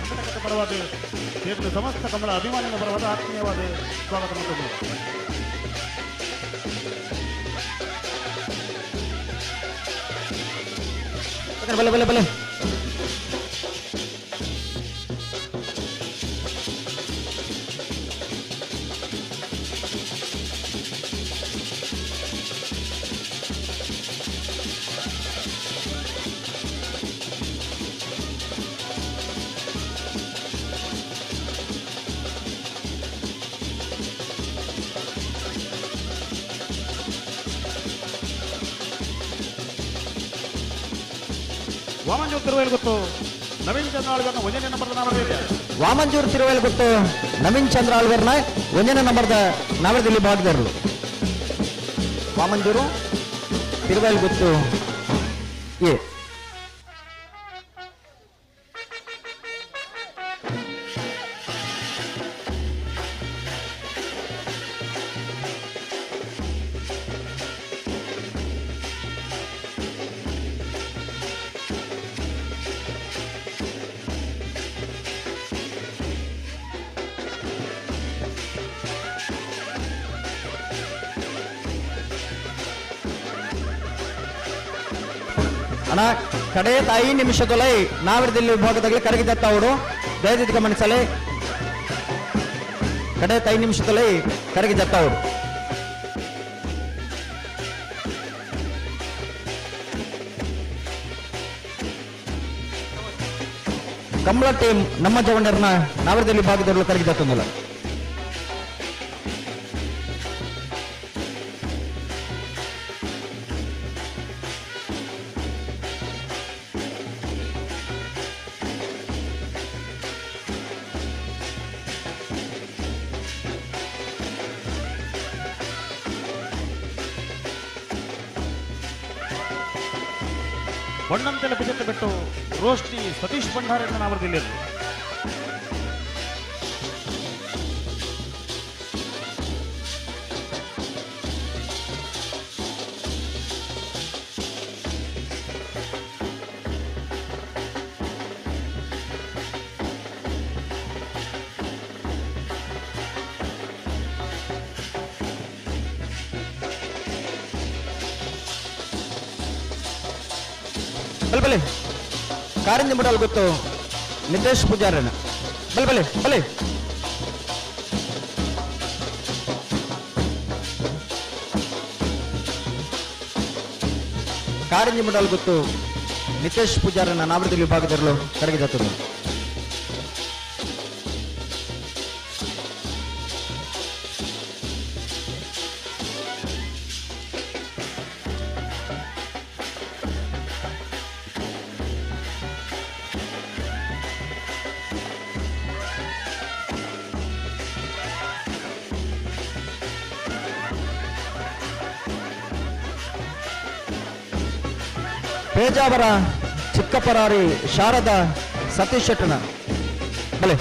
ಸಂಘಟಕರ ಪರವಾದ ದೇಶದ ಸಮಸ್ತ ಕಂಬಳ ಅಭಿಮಾನಿಗಳ ಪರವಾದ ಆತ್ಮೀಯವಾದ ಸ್ವಾಗತ ಮತ್ತು ಬಲೆ ಬಲೆ ಬಲೆ ವಾಮಂಜೂರು ತಿರುವಲ್ಗುತ್ತು ನವೀನ್ ಚಂದ್ರ ಆಳ್ಗರ್ನ 1ನೇ ನಂಬರ್ದ ನಾವರದಿದೆ. ವಾಮಂಜೂರು ತಿರುವಲ್ಗುತ್ತು ನವೀನ್ ಚಂದ್ರ ಆಳ್ಗರ್ನ 1ನೇ ನಂಬರ್ದ ನಾವರದಲ್ಲಿ ಭಾಗದವರು. ವಾಮಂಜೂರು ತಿರುವಲ್ಗುತ್ತು ಎ ಅಣ್ಣ ಕಡೆ 5 ನಿಮಿಷದೊಳಗೆ ನಾವರದಲ್ಲಿ ವಿಭಾಗದಲ್ಲಿ ಕರೆಗೆ ಜತ್ತಾವಡು ದಯವಿಟ್ಟು ಗಮನಿಸಲೇ. ಕಡೆ 5 ನಿಮಿಷದೊಳಗೆ ಕರೆಗೆ ಜತ್ತಾವಡು. ಕಂಬಳ ಟೀಮ್ ನಮ್ಮ ಜವಣ್ಣರ್ನ ನಾವರದಲ್ಲಿ ವಿಭಾಗದವರು ಕರೆಗೆ ಜತ್ತೊಂದಿಲ್ಲ. ಬಣ್ಣಂತೆಲ್ಲ ಬಿಜೆಪಿ ಬಿಟ್ಟು ರೋಷ್ನಿ ಸತೀಶ್ ಭಂಡಾರಣ್ಣ ನಾವರದಲ್ಲಿ ಬಲೆ ಕಾರಿಂದ ಬಿಡಲ್ ಗೊತ್ತು ನಿತೇಶ್ ಪೂಜಾರನ ಬಲೆ ಬಲೆ ಕಾರಿಂದ ಬಿಡಲ್ ಗೊತ್ತು ನಿತೇಶ್ ಪೂಜಾರನ ನಾವರದಲ್ಲಿ ವಿಭಾಗದಲ್ಲೂ ಕರಗಿದತ್ತದು ಪೇಜಾವರ ಚಿಕ್ಕಪರಾರಿ ಶಾರದಾ ಸತೀಶ್ ಶೆಟ್ಟನ ಬಲೆ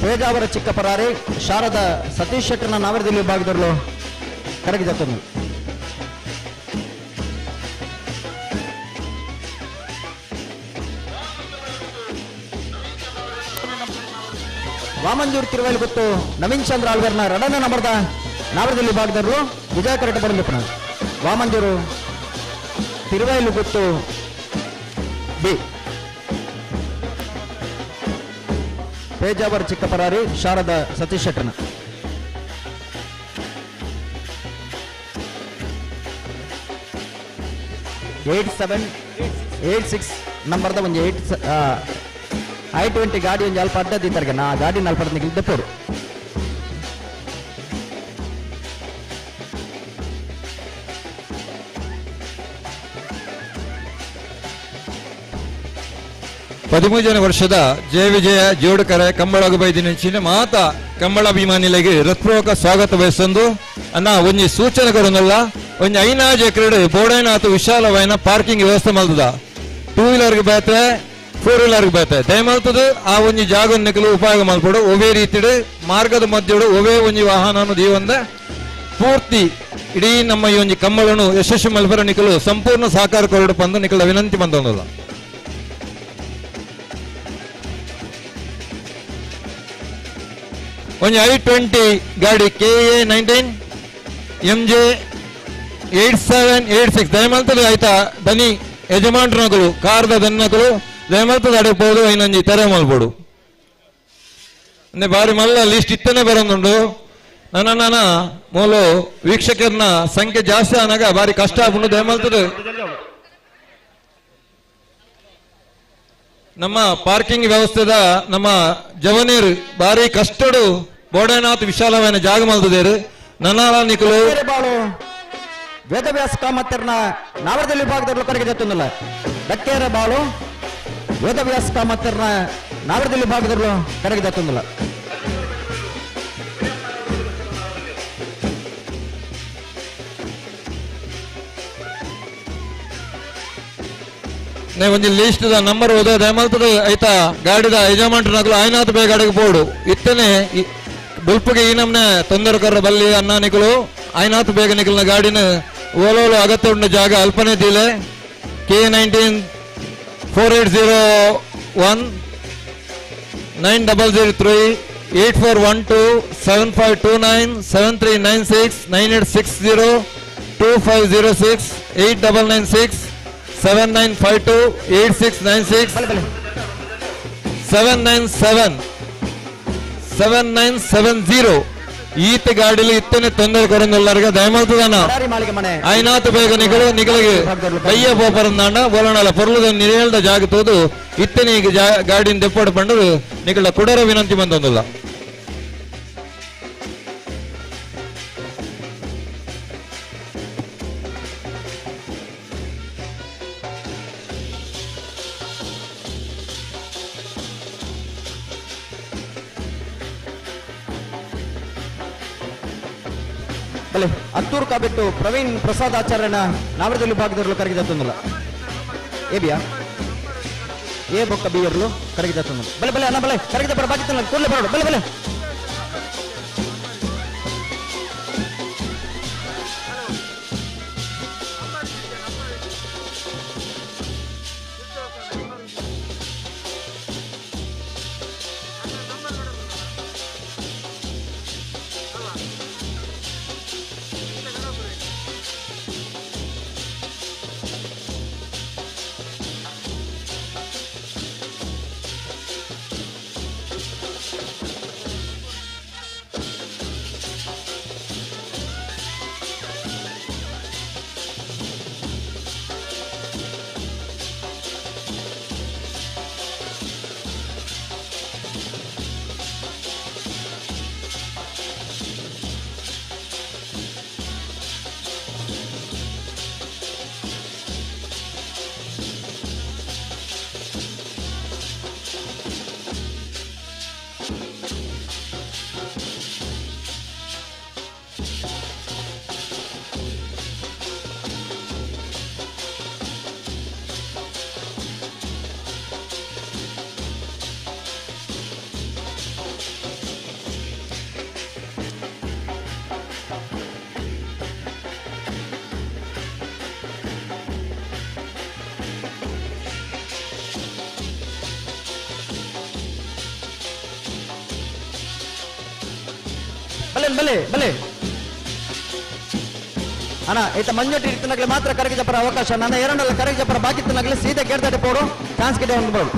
ಪೇಜಾವರ ಚಿಕ್ಕಪರಾರಿ ಶಾರದಾ ಸತೀಶ್ ಶೆಟ್ಟನ ನಾವರದಲ್ಲಿ ವಿಭಾಗದಲ್ಲೂ ಕರಗಿದತ್ತನು ವಾಮಂಜೂರು ತಿರುವೈಲು ಗೊತ್ತು ನವೀನ್ ಚಂದ್ರ ಆಳ್ವರ್ನ ರಡನ ನಂಬರ್ದ ನಾವರದಲ್ಲಿ ವಿಭಾಗದಲ್ಲೂ ವಿಜಯ ಕರೆಕ್ಟ್ ಬಂದಿಪ್ಪಣ ವಾಮಂಜೂರು ತಿರುವೈಲು ಗೊತ್ತು ಬಿ ಪೇಜಾವರ ಚಿಕ್ಕಪರಾರಿ ಶಾರದಾ ಸತೀಶ್ ಶೆಟ್ಟನ 8786 ನಂಬರ್ದ ಒಂದು 8I20 ಗಾಡಿ ಒಂದು ಅಲ್ಪ ಅಡ್ಡದಿ ತರಗೆ ನಾ ಗಾಡಿ ನಲ್ಪಡ ನಿಗಿಲ್ದೆ ಪೋಡು ಪದಿಮೂಜನ ವರ್ಷದ ಜಯ ವಿಜಯ ಜೋಡುಕರೆ ಕಂಬಳಗು ಬೈದಿನ ಮಾತ ಕಂಬಳಾಭಿಮಾನಿಗಳಿಗೆ ಹೃತ್ಪೂರ್ವಕ ಸ್ವಾಗತ ಬಯಸಂದು ಅನ್ನ ಒಂಜಿ ಸೂಚನೆ ಕೊರೊಂದಲ್ಲ ಒಂಜಿ 5 ಎಕರೆ ಬೋಡೈನಾಥ ವಿಶಾಲವಾಯಿನ ಪಾರ್ಕಿಂಗ್ ವ್ಯವಸ್ಥೆ ಮಲ್ತದ 2 ವೀಲರ್ಗೆ ಬೇತೆ 4 ವೀಲರ್ಗೆ ಬೇತೆ ದಯಮಲ್ತದು ಆ ಒಂಜಿ ಜಾಗ ನಿಕಲು ಉಪಯೋಗ ಮಲ್ಪಡು ಒವೇ ರೀತಿಡು ಮಾರ್ಗದ ಮಧ್ಯಡು ಒವೇ ಒಂಜಿ ವಾಹನ ದೀವಂದ ಪೂರ್ತಿ ಇಡೀ ನಮ್ಮ ಈ ಒಂಜಿ ಕಂಬಳನು ಯಶಸ್ವಿ ಮಲ್ಪರ ನಿಕಲು ಸಂಪೂರ್ಣ ಸಹಕಾರ ಕೊರಡು ಬಂದು ನಿಕಲ ವಿನಂತಿ ಬಂದೊಂದಲ್ಲ ಒಂಜಿ I20 ಗಾಡಿ KA19 MJ 8786 ದಯಮಲ್ತದ ಆಯ್ತಾ ದನಿ ಯಜಮಾನ್ರನಗಳು ಕಾರ್ದ ದನ್ನಗಳು ದಯಮಲ್ತದ ಅಡಬಹುದು ಐನಂಜಿ ತೆರೆ ಮಲ್ಬೋಡು ಬಾರಿ ಮಲ್ಲ ಲಿಸ್ಟ್ ಇತ್ತನೆ ಬರೋದುಂಡು ನನ್ನ ಮೂಲು ವೀಕ್ಷಕರನ್ನ ಸಂಖ್ಯೆ ಜಾಸ್ತಿ ಆನಾಗ ಬಾರಿ ಕಷ್ಟ ಆಗ್ಬಿಟ್ಟು ದಯಮಲ್ತದ ನಮ್ಮ ಪಾರ್ಕಿಂಗ್ ವ್ಯವಸ್ಥೆದ ನಮ್ಮ ಜವನೀರು ಬಾರಿ ಕಷ್ಟಡು ಬೋಡೈನಾಥ್ ವಿಶಾಲವಾದ ಜಾಗ ಮಲ್ತದೇರು ನನಾಲ ನಿಕಲು ವೇದವ್ಯಾಸ ಕಾಮತ್ತರ್ನ ನಾವರದಲ್ಲಿ ವಿಭಾಗದಲ್ಲಿ ಕರೆಗೆ ಜತ್ತೊಂದಲ್ಲ ದಕ್ಕೇರ ಬಾಳು ವೇದವ್ಯಾಸ ಕಾಮತ್ತರ್ನ ನಾವರದಲ್ಲಿ ವಿಭಾಗದಲ್ಲೂ ಕರೆಗೆ ಜತ್ತೊಂದಲ್ಲ ಒಂಜಿ ಲಿಸ್ಟ್ ನಂಬರ್ ಓದ ದಯಮಲ್ತದ ಐತಾ ಗಾಡಿದ ಯಜಮಾನ್ರನಗಲು ಆಯ್ನಾಥ ಬೇಗ ಗಾಡಿಗೆ ಬೋಡು ಇತ್ತನೆ ಬುಲ್ಪಿಗೆ ಈ ನಮ್ನೆ ತೊಂದರೆಕರ ಬಲ್ಲಿ ಅನ್ನ ನಿಕಲು ಆಯ್ನಾಥ ಬೇಗ ನಿಕಲ್ನ ಗಾಡಿನ ಓಲೋಲು ಅಗತ್ಯ ಉಂಡ ಜಾಗ ಅಲ್ಪನೆ ದಿಲೆ K19 4801 9003 8412 7529 7396 9860 2506 8996 7952 8696 7970 ಈತ ಗಾಡಿಲಿ ಇತ್ತನೆ ತೊಂದರೆ ಕೊರಂದಲ್ಲರ್ಗ ದಯಮಲ್ತದನ ಆಯ್ನಾಥ ಬೇಗ ನಿಗಳಿಗೆ ಕಯ್ಯ ಪೋಪರಂದಾಂಡ ಬೋಲಣಲ ಪೊರ್ಲದ ನಿರೇಳ್ದ ಜಾಗ ತೋದು ಇತ್ತನೆ ಈಗ ಗಾಡಿನ ದೆಪ್ಪಡು ಪಂಡದು ನಿಗಳ ಕುಡರ ವಿನಂತಿ ಬಂದೊಂದಲ್ಲ ಹತ್ತೂರು ಕಾಬಿಟ್ಟು ಪ್ರವೀಣ್ ಪ್ರಸಾದ್ ಆಚಾರ್ಯನ ನಾವರದಲ್ಲಿ ವಿಭಾಗದಲ್ಲೂ ಕರೆಗೆ ಜತ್ತೊಂದಲ್ಲ ఏ బియా ఏ బొక్క బియర్లు కరెక్ట్ చేస్తున్నాను బలే బలే అన్న బలే కరెక్ట్ చెప్పారు బాధ్యత కూర్లే పడడు బలే బలే ಬಲೆ ಬಲೆ ಅಣ್ಣ ಈತ ಮಂಜುಟ್ಟಿ ಇರ್ತನಾಗ್ಲಿ ಮಾತ್ರ ಕರೆಗೆ ಜಪ್ಪರ ಅವಕಾಶ ನನ್ನ ಎರಡಲ್ಲ ಕರೆಗೆ ಜಪ್ಪರ ಬಾಕಿ ಇತ್ತನಾಗ್ಲಿ ಸೀದಾ ಕೇಳ್ತಾಡೆ ಪೋಡು ಚಾನ್ಸ್ ಕಿಟ್ಟೆ ಒಂದು ಬೋಡು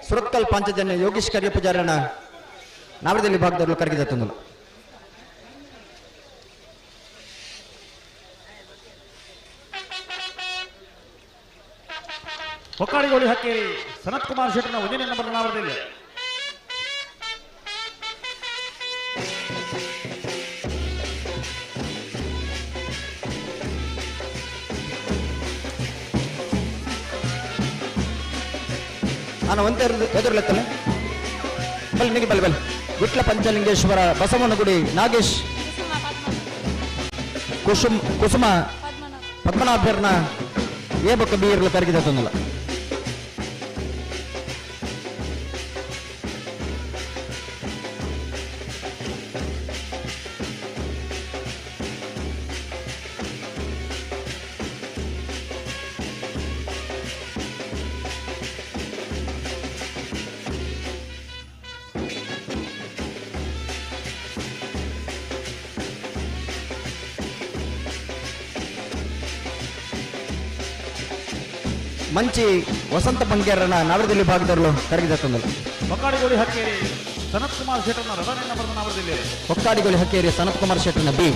ಸುರತ್ಕಲ್ ಪಾಂಚಜನ್ಯ ಯೋಗೀಶ್ ಕರ್ಯ ಪೂಜಾರನ ನಾವರದಲ್ಲಿ ಭಾಗದವರು ಕರೆಗೆ ತಂದಳು ಒಕ್ಕಾಡಿಗೋಳಿ ಹಕ್ಕೇರಿ ಸನತ್ ಕುಮಾರ್ ಶೆಟ್ಟರ್ನ 1ನೇ ನಂಬರ್ ನಾವರದಲ್ಲಿ ನಾನು ಒಂದೇ ಎದುರುಲೆತ್ತಲೆ ಬಲ್ ನಿಗೆ ಬಲ್ ಬಲ್ ವಿಟ್ಲ ಪಂಚಲಿಂಗೇಶ್ವರ ಬಸವನಗುಡಿ ನಾಗೇಶ್ ಕುಸುಮ ಪದ್ಮನಾಭರ್ನ ಏ ಬೊಕ್ಕ ಬೀರ್ಲು ಕರಗಿದೆ ತಂದಲ್ಲ ಮಂಚಿ ವಸಂತ ಪಂಕೇರನ ನವರದಲ್ಲಿ ಭಾಗದವರು ಕರಗಿದೆ ತಂದಳು ಒಕ್ಕಾಡಿಗೋಳಿ ಹಕ್ಕೇರಿ ಸನತ್ ಕುಮಾರ್ ಶೆಟ್ಟರ್ನ 2ನೇ ನಂಬರ್ ನಾವರದಲ್ಲಿ ಒಕ್ಕಾಡಿಗೋಳಿ ಹಕ್ಕೇರಿ ಸನತ್ ಕುಮಾರ್ ಶೆಟ್ಟರ್ನ ಬಿ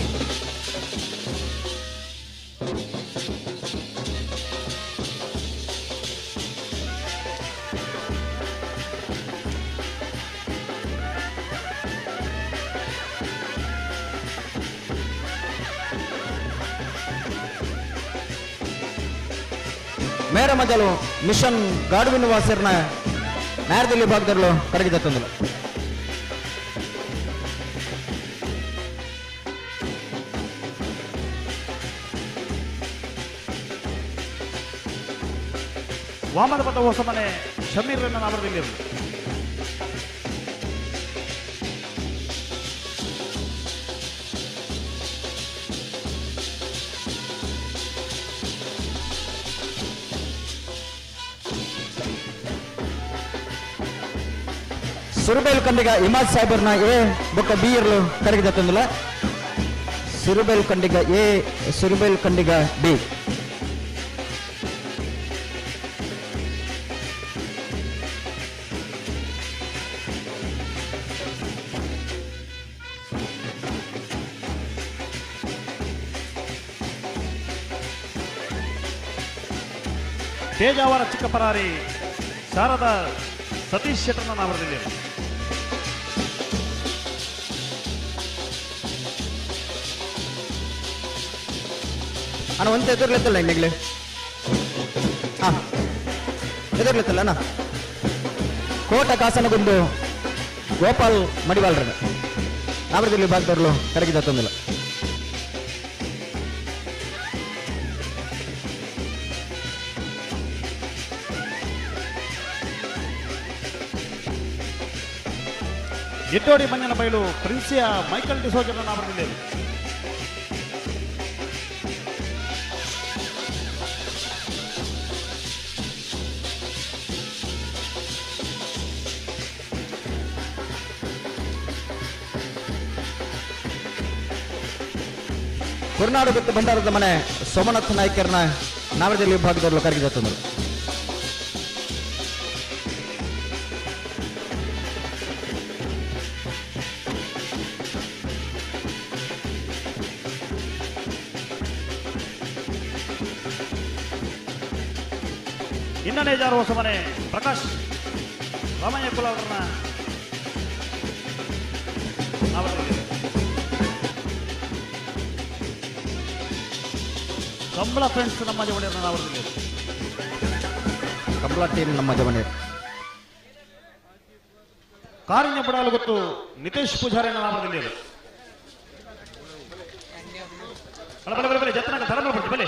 ಮೇರ ಮಜಲು ಮಿಷನ್ ಗಾಡುವಿನ ವಾಸರ್ನ ನ್ಯಾಯದಲ್ಲಿ ಭಾಗದಲ್ಲೂ ಕರಗಿದೆ ತಂದಳು ವಾಮನ ಪದ ಹೊಸಮನೆ ಶಮೀರ್ನ ನಾವರದಲ್ಲಿ ಸುರುಬೇಲ್ ಕಂಡಿಗ ಇಮಾಜ್ ಸಾಹೇಬರ್ನ ಎ ಬೊಕ್ಕ ಬಿ ಇರ್ಲು ಕರಗಿದೆ ತಂದಲ್ಲ ಸುರುಬೇಲ್ ಕಂಡಿಗ ಎ ಸುರುಬೇಲ್ ಕಂಡಿಗ ಬಿ ಪೇಜಾವರ ಚಿಕ್ಕಪರಾರಿ ಶಾರದಾ ಸತೀಶ್ ಶೆಟ್ಟರ್ನ ನಾವರದಲ್ಲಿ ಅಣ್ಣ ಒಂದು ಎದುರ್ಲೆತ್ತಲ್ಲ ಇನ್ನೆಗ್ಲೆ ಎದುರ್ಲೆತ್ತಲ್ಲ ಅಣ್ಣ ಕೋಟ ಕಾಸನಗೊಂದು ಗೋಪಾಲ್ ಮಡಿವಾಳ್ರ ನಾವರದಲ್ಲಿ ಭಾಗದವ್ರು ಕರಗಿದ ತಂದಿಲ್ಲ. ಎಟ್ಟೋಡಿ ಮಂಜನ ಬಯಲು ಪ್ರಿನ್ಸಿಯ ಮೈಕಲ್ ಡಿಸೋಜನ ನಾವರದಲ್ಲಿ ಕುರ್ನಾಡು ಗೊತ್ತು ಭಂಡಾರದ ಮನೆ ಸೋಮನಾಥ್ ನಾಯ್ಕರ್ನ ನಾವರದಲ್ಲಿ ವಿಭಾಗದವರು ಕರಗಿದ ತಂದರು. ಇನ್ನನೇ ಜಾರು ಹೊಸ ಮನೆ ಪ್ರಕಾಶ್ ರಾಮಯ್ಯ ಕುಲ ಅವರನ್ನ ಕಂಬಳ ಫ್ರೆಂಡ್ಸ್ ನಮ್ಮ ಜವಣಿಯರನ್ನ ನಾವರದಲ್ಲಿ ಕಂಬಳ ಟೀಮ್ ನಮ್ಮ ಜವಣಿಯರು ಕಾರಿನ ಬಡಾಲು ಗೊತ್ತು ನಿತೇಶ್ ಪೂಜಾರಿನ ನಾಮದಲ್ಲಿ ಬಲೆ ಜತನ ಧರ್ಮ ಬರ್ತಿ ಬಲೆ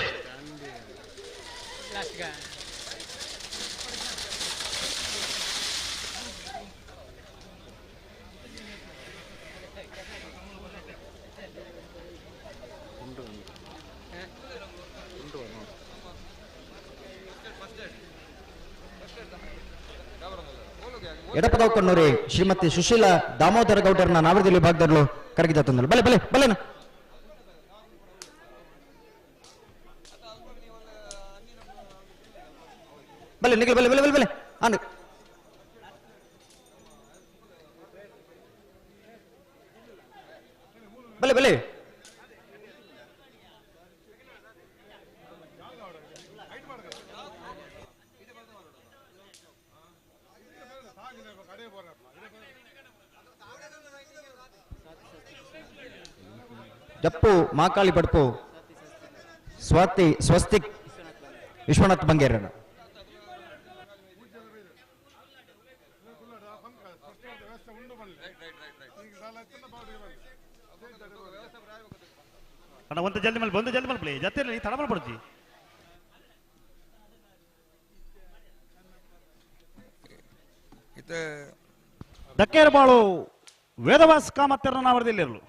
ಎಡಪದವ ಕಣ್ಣೂರಿ ಶ್ರೀಮತಿ ಸುಶೀಲಾ ದಾಮೋದರ ಗೌಡರನ್ನ ನಾವರದಲ್ಲಿ ವಿಭಾಗದವರು ಕರಗಿದ ತಂದರು. ಬಲೆ ಬಲೆ ಬಲೆನ ಬಲೆ ನಿಗಲ್ ಬಲೆ ಬಲೆ ಬಲೆ ಬಲೆ ಆನ್ ಬಲೆ ಬಲೆ ಜಪ್ಪು ಮಾಕಾಳಿ ಬಡ್ಪು ಸ್ವಸ್ತಿಕ್ ವಿಶ್ವನಾಥ್ ಬಂಗೇರನ ಅಣ್ಣ ಒಂದು ಜಲ್ದಿ ಮೇಲೆ ಪ್ಲೇ ಜೊತೆ ತಡ ಮಾಡ್ಬಿಡ್ತಿ ದಕ್ಕೇರಬಾಳು ವೇದವಾಸ್ ಕಾಮತ್ತೆರನ್ನ ನಾವರದಲ್ಲಿ ಇರಲು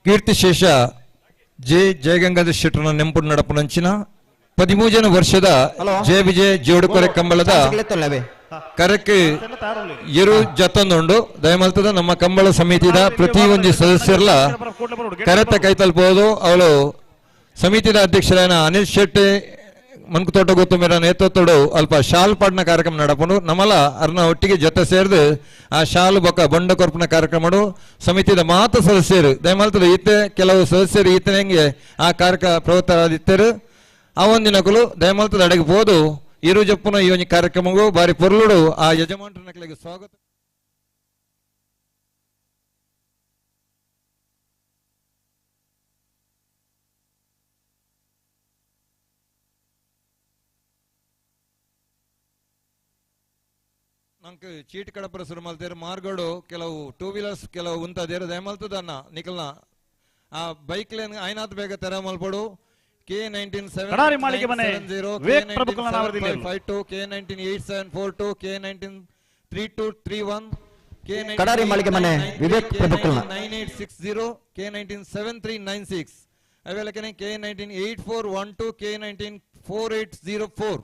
ಕೀರ್ತಿಶೇಷ ಜೆ ಜಯಗಂಗಾಧರ ಶೆಟ್ಟರ್ನ ನೆಂಪು ನಡಪುನಂಚಿನ 13 ವರ್ಷದ ಜಯ ವಿಜಯ ಜೋಡುಕೊರೆ ಕಂಬಳದ ಕರಕ್ಕೆ ಇರು ಜತೊಂದುಂಡು ದಯಮಲ್ತದ ನಮ್ಮ ಕಂಬಳ ಸಮಿತಿದ ಪ್ರತಿಯೊಂದು ಸದಸ್ಯರಲ್ಲ ಕರೆತ ಕೈ ತಲುಪಬಹುದು. ಅವಳು ಸಮಿತಿದ ಅಧ್ಯಕ್ಷರಾದ ಅನಿಲ್ ಶೆಟ್ಟಿ ಮನ್ಕು ತೋಟ ಗೊತ್ತು ಮೇರ ನೇತೃತ್ವಡು ಅಲ್ಪ ಶಾಲ್ ಪಾಡ್ನ ಕಾರ್ಯಕ್ರಮ ನಡಪುಂಡು ನಮ್ಮಲ್ಲ ಅರ್ನ ಒಟ್ಟಿಗೆ ಜೊತೆ ಸೇರಿದು ಆ ಶಾಲು ಬೊಕ್ಕ ಬಂಡ ಕೊರ್ಪನ ಕಾರ್ಯಕ್ರಮ ಸಮಿತಿದ ಮಾತ ಸದಸ್ಯರು ದಯಮಾಲ್ತದ ಈತೆ ಕೆಲವು ಸದಸ್ಯರು ಈತನಂಗೆ ಆ ಕಾರ್ಯಕ್ರಮ ಪ್ರವೃತ್ತರಾದಿತ್ತರು ಆ ಒಂದಿನಕಲು ದಯಮಾಲ್ತದ ಅಡಗಿ ಹೋದು ಇರು ಜಪ್ಪುನ ಈ ಒಂದು ಕಾರ್ಯಕ್ರಮಗೂ ಬಾರಿ ಪೊರ್ಲುಡು ಆ ಯಜಮಾನರಿಗೆ ಸ್ವಾಗತ. ನಂಗೆ ಚೀಟ್ ಕಡಪರ ಶುರು ಮಾಡ್ತಾರೆ ಮಾರ್ಗೋಡು ಕೆಲವು ಟೂ ವೀಲರ್ಸ್ ಕೆಲವು ಉಂತದೇರು ದಯಮಲ್ತದ ಅನ್ನ ನಿಖಲ್ನ ಆ ಬೈಕ್ ಲೇನ್ ಐನಾತ್ ಬೇಗ ತೆರ ಮಲ್ಪಡು K1970K1952 K198742 K193231 ಕಡಾರಿ ಮಾಳಿಗೆ ಮನೆ ವಿವೇಕ್ ಪ್ರಭುಕಲ್ನ 9860 K197396 ಅವೆಲಕನೆ K198412 K194804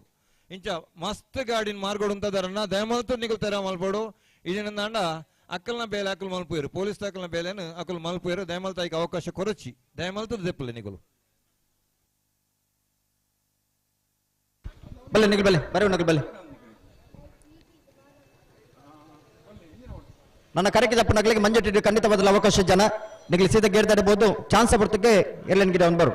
ಇಂಚ ಮಸ್ತ್ ಗಾಡಿನ ಮಾರ್ಗೋಡು ಅಂತದಾರನ್ನ ದಯಮಲ್ತು ನಿಗಲ್ ತೆರ ಮಲ್ಪಡು ಇದನ್ನ ಅಂಡ ಅಕ್ಕಲ್ನ ಬೇಲೆ ಅಕ್ಕಲ್ ಮಲ್ಪುಯರು ಪೊಲೀಸ್ ಅಕ್ಕಲ್ನ ಬೇಲೆನು ಅಕ್ಕಲ್ ಮಲ್ಪುಯರು ದಯಮಲ್ತ ಈಗ ಅವಕಾಶ ಕೊರಚಿ ದಯಮಲ್ತು ದೆಪ್ಪಲೆ ನಿಗಲು ಬಲೆ ನಿಗಲ್ ಬಲೆ ಬರೆ ನಗಲ್ ಬಲೆ ನನ್ನ ಕರೆಗೆ ಜಪ್ಪನಗಳಿಗೆ ಮಂಜಟ್ಟಿಟ್ಟು ಖಂಡಿತವಾದ ಅವಕಾಶ ಜನ ನಿಗಲಿ ಸೀದಾ ಗೇರ್ದಾಡಬಹುದು ಚಾನ್ಸ್ ಬರ್ತಕ್ಕೆ ಎಲ್ಲನ್ಗಿಡ ಅನ್ಬರು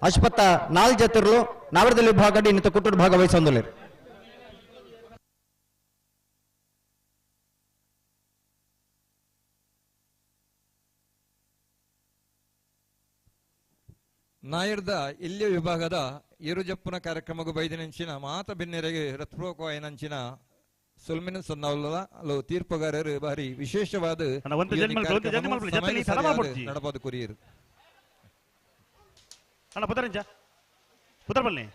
ಅಶ್ಪತ್ತ 4 ಜತಿರ್ಲು ನಾವರದಲ್ಲಿ ಭಾಗ ಇನ್ನಿತ ಕುಟುಂಬ ಭಾಗವಹಿಸೊಂದಿಲ್ಲ ನಾಯರ್ದ ಇಲ್ಲಿಯ ವಿಭಾಗದ ಇರುಜಪ್ಪನ ಕಾರ್ಯಕ್ರಮಗೂ ಬೈದಿನಂಚಿನ ಮಾತ ಬೆನ್ನೆರೆಗೆ ರಥಪೂರ್ವಕವಾಯಿನಂಚಿನ ಸುಲ್ಮಿನ ಸನ್ನವಲ್ಲ ಅಲ್ಲೋ ತೀರ್ಪುಗಾರರು ಬಾರಿ ವಿಶೇಷವಾದ ನಡಪಾದ ಕುರಿಯರು ಅಣ್ಣ ಪುದರಂಜ ಪುದರ್ಬಲ್ನಿ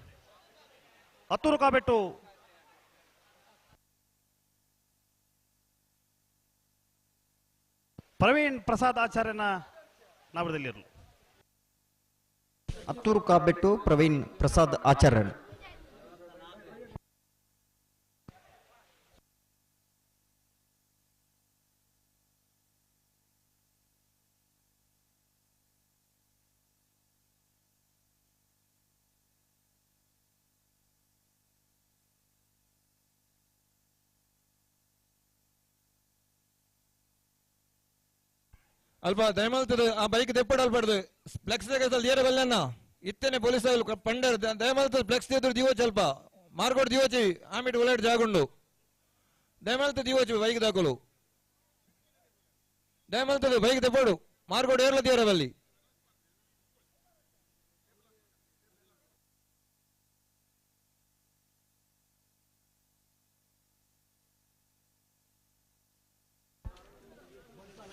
ಹತ್ತೂರು ಕಾಬೆಟ್ಟು ಪ್ರವೀಣ್ ಪ್ರಸಾದ್ ಆಚಾರ್ಯನ ನಾವರದಲ್ಲಿರಲು ಹತ್ತೂರು ಕಾಬೆಟ್ಟು ಪ್ರವೀಣ್ ಪ್ರಸಾದ್ ಆಚಾರ್ಯ ಅಲ್ಪ ದಯಮಾಲ್ತದ ಆ ಬೈಕ್ ತೆಪ್ಪಡಲ್ಬಾರ್ದು ಫ್ಲೆಕ್ಸ್ ಏರ ಬಲ್ಲನ್ನ ಇತ್ತೇನೆ ಪೊಲೀಸ್ ಪಂಡರ್ ದಯಮಾಲ್ತದ ಫ್ಲೆಕ್ಸ್ ಎದುರು ದಿವೋಚ್ ಅಲ್ಪ ಮಾರ್ಗೋಡ್ ದಿವೋಚಿ ಆಮಿಟ್ ಒಳ್ಳೆಡ್ ಜಾಗುಂಡು ದಯಮಾಲ್ತ ದಿವೋಚಿ ಬೈಕ್ ದಾಖಲು ದಯಮಾಲ್ತದ ಬೈಕ್ ತೆಪ್ಪಡು ಮಾರ್ಗೋಡ್ ಏರ್ಲ ದೇವರ ಬಲ್ಲಿ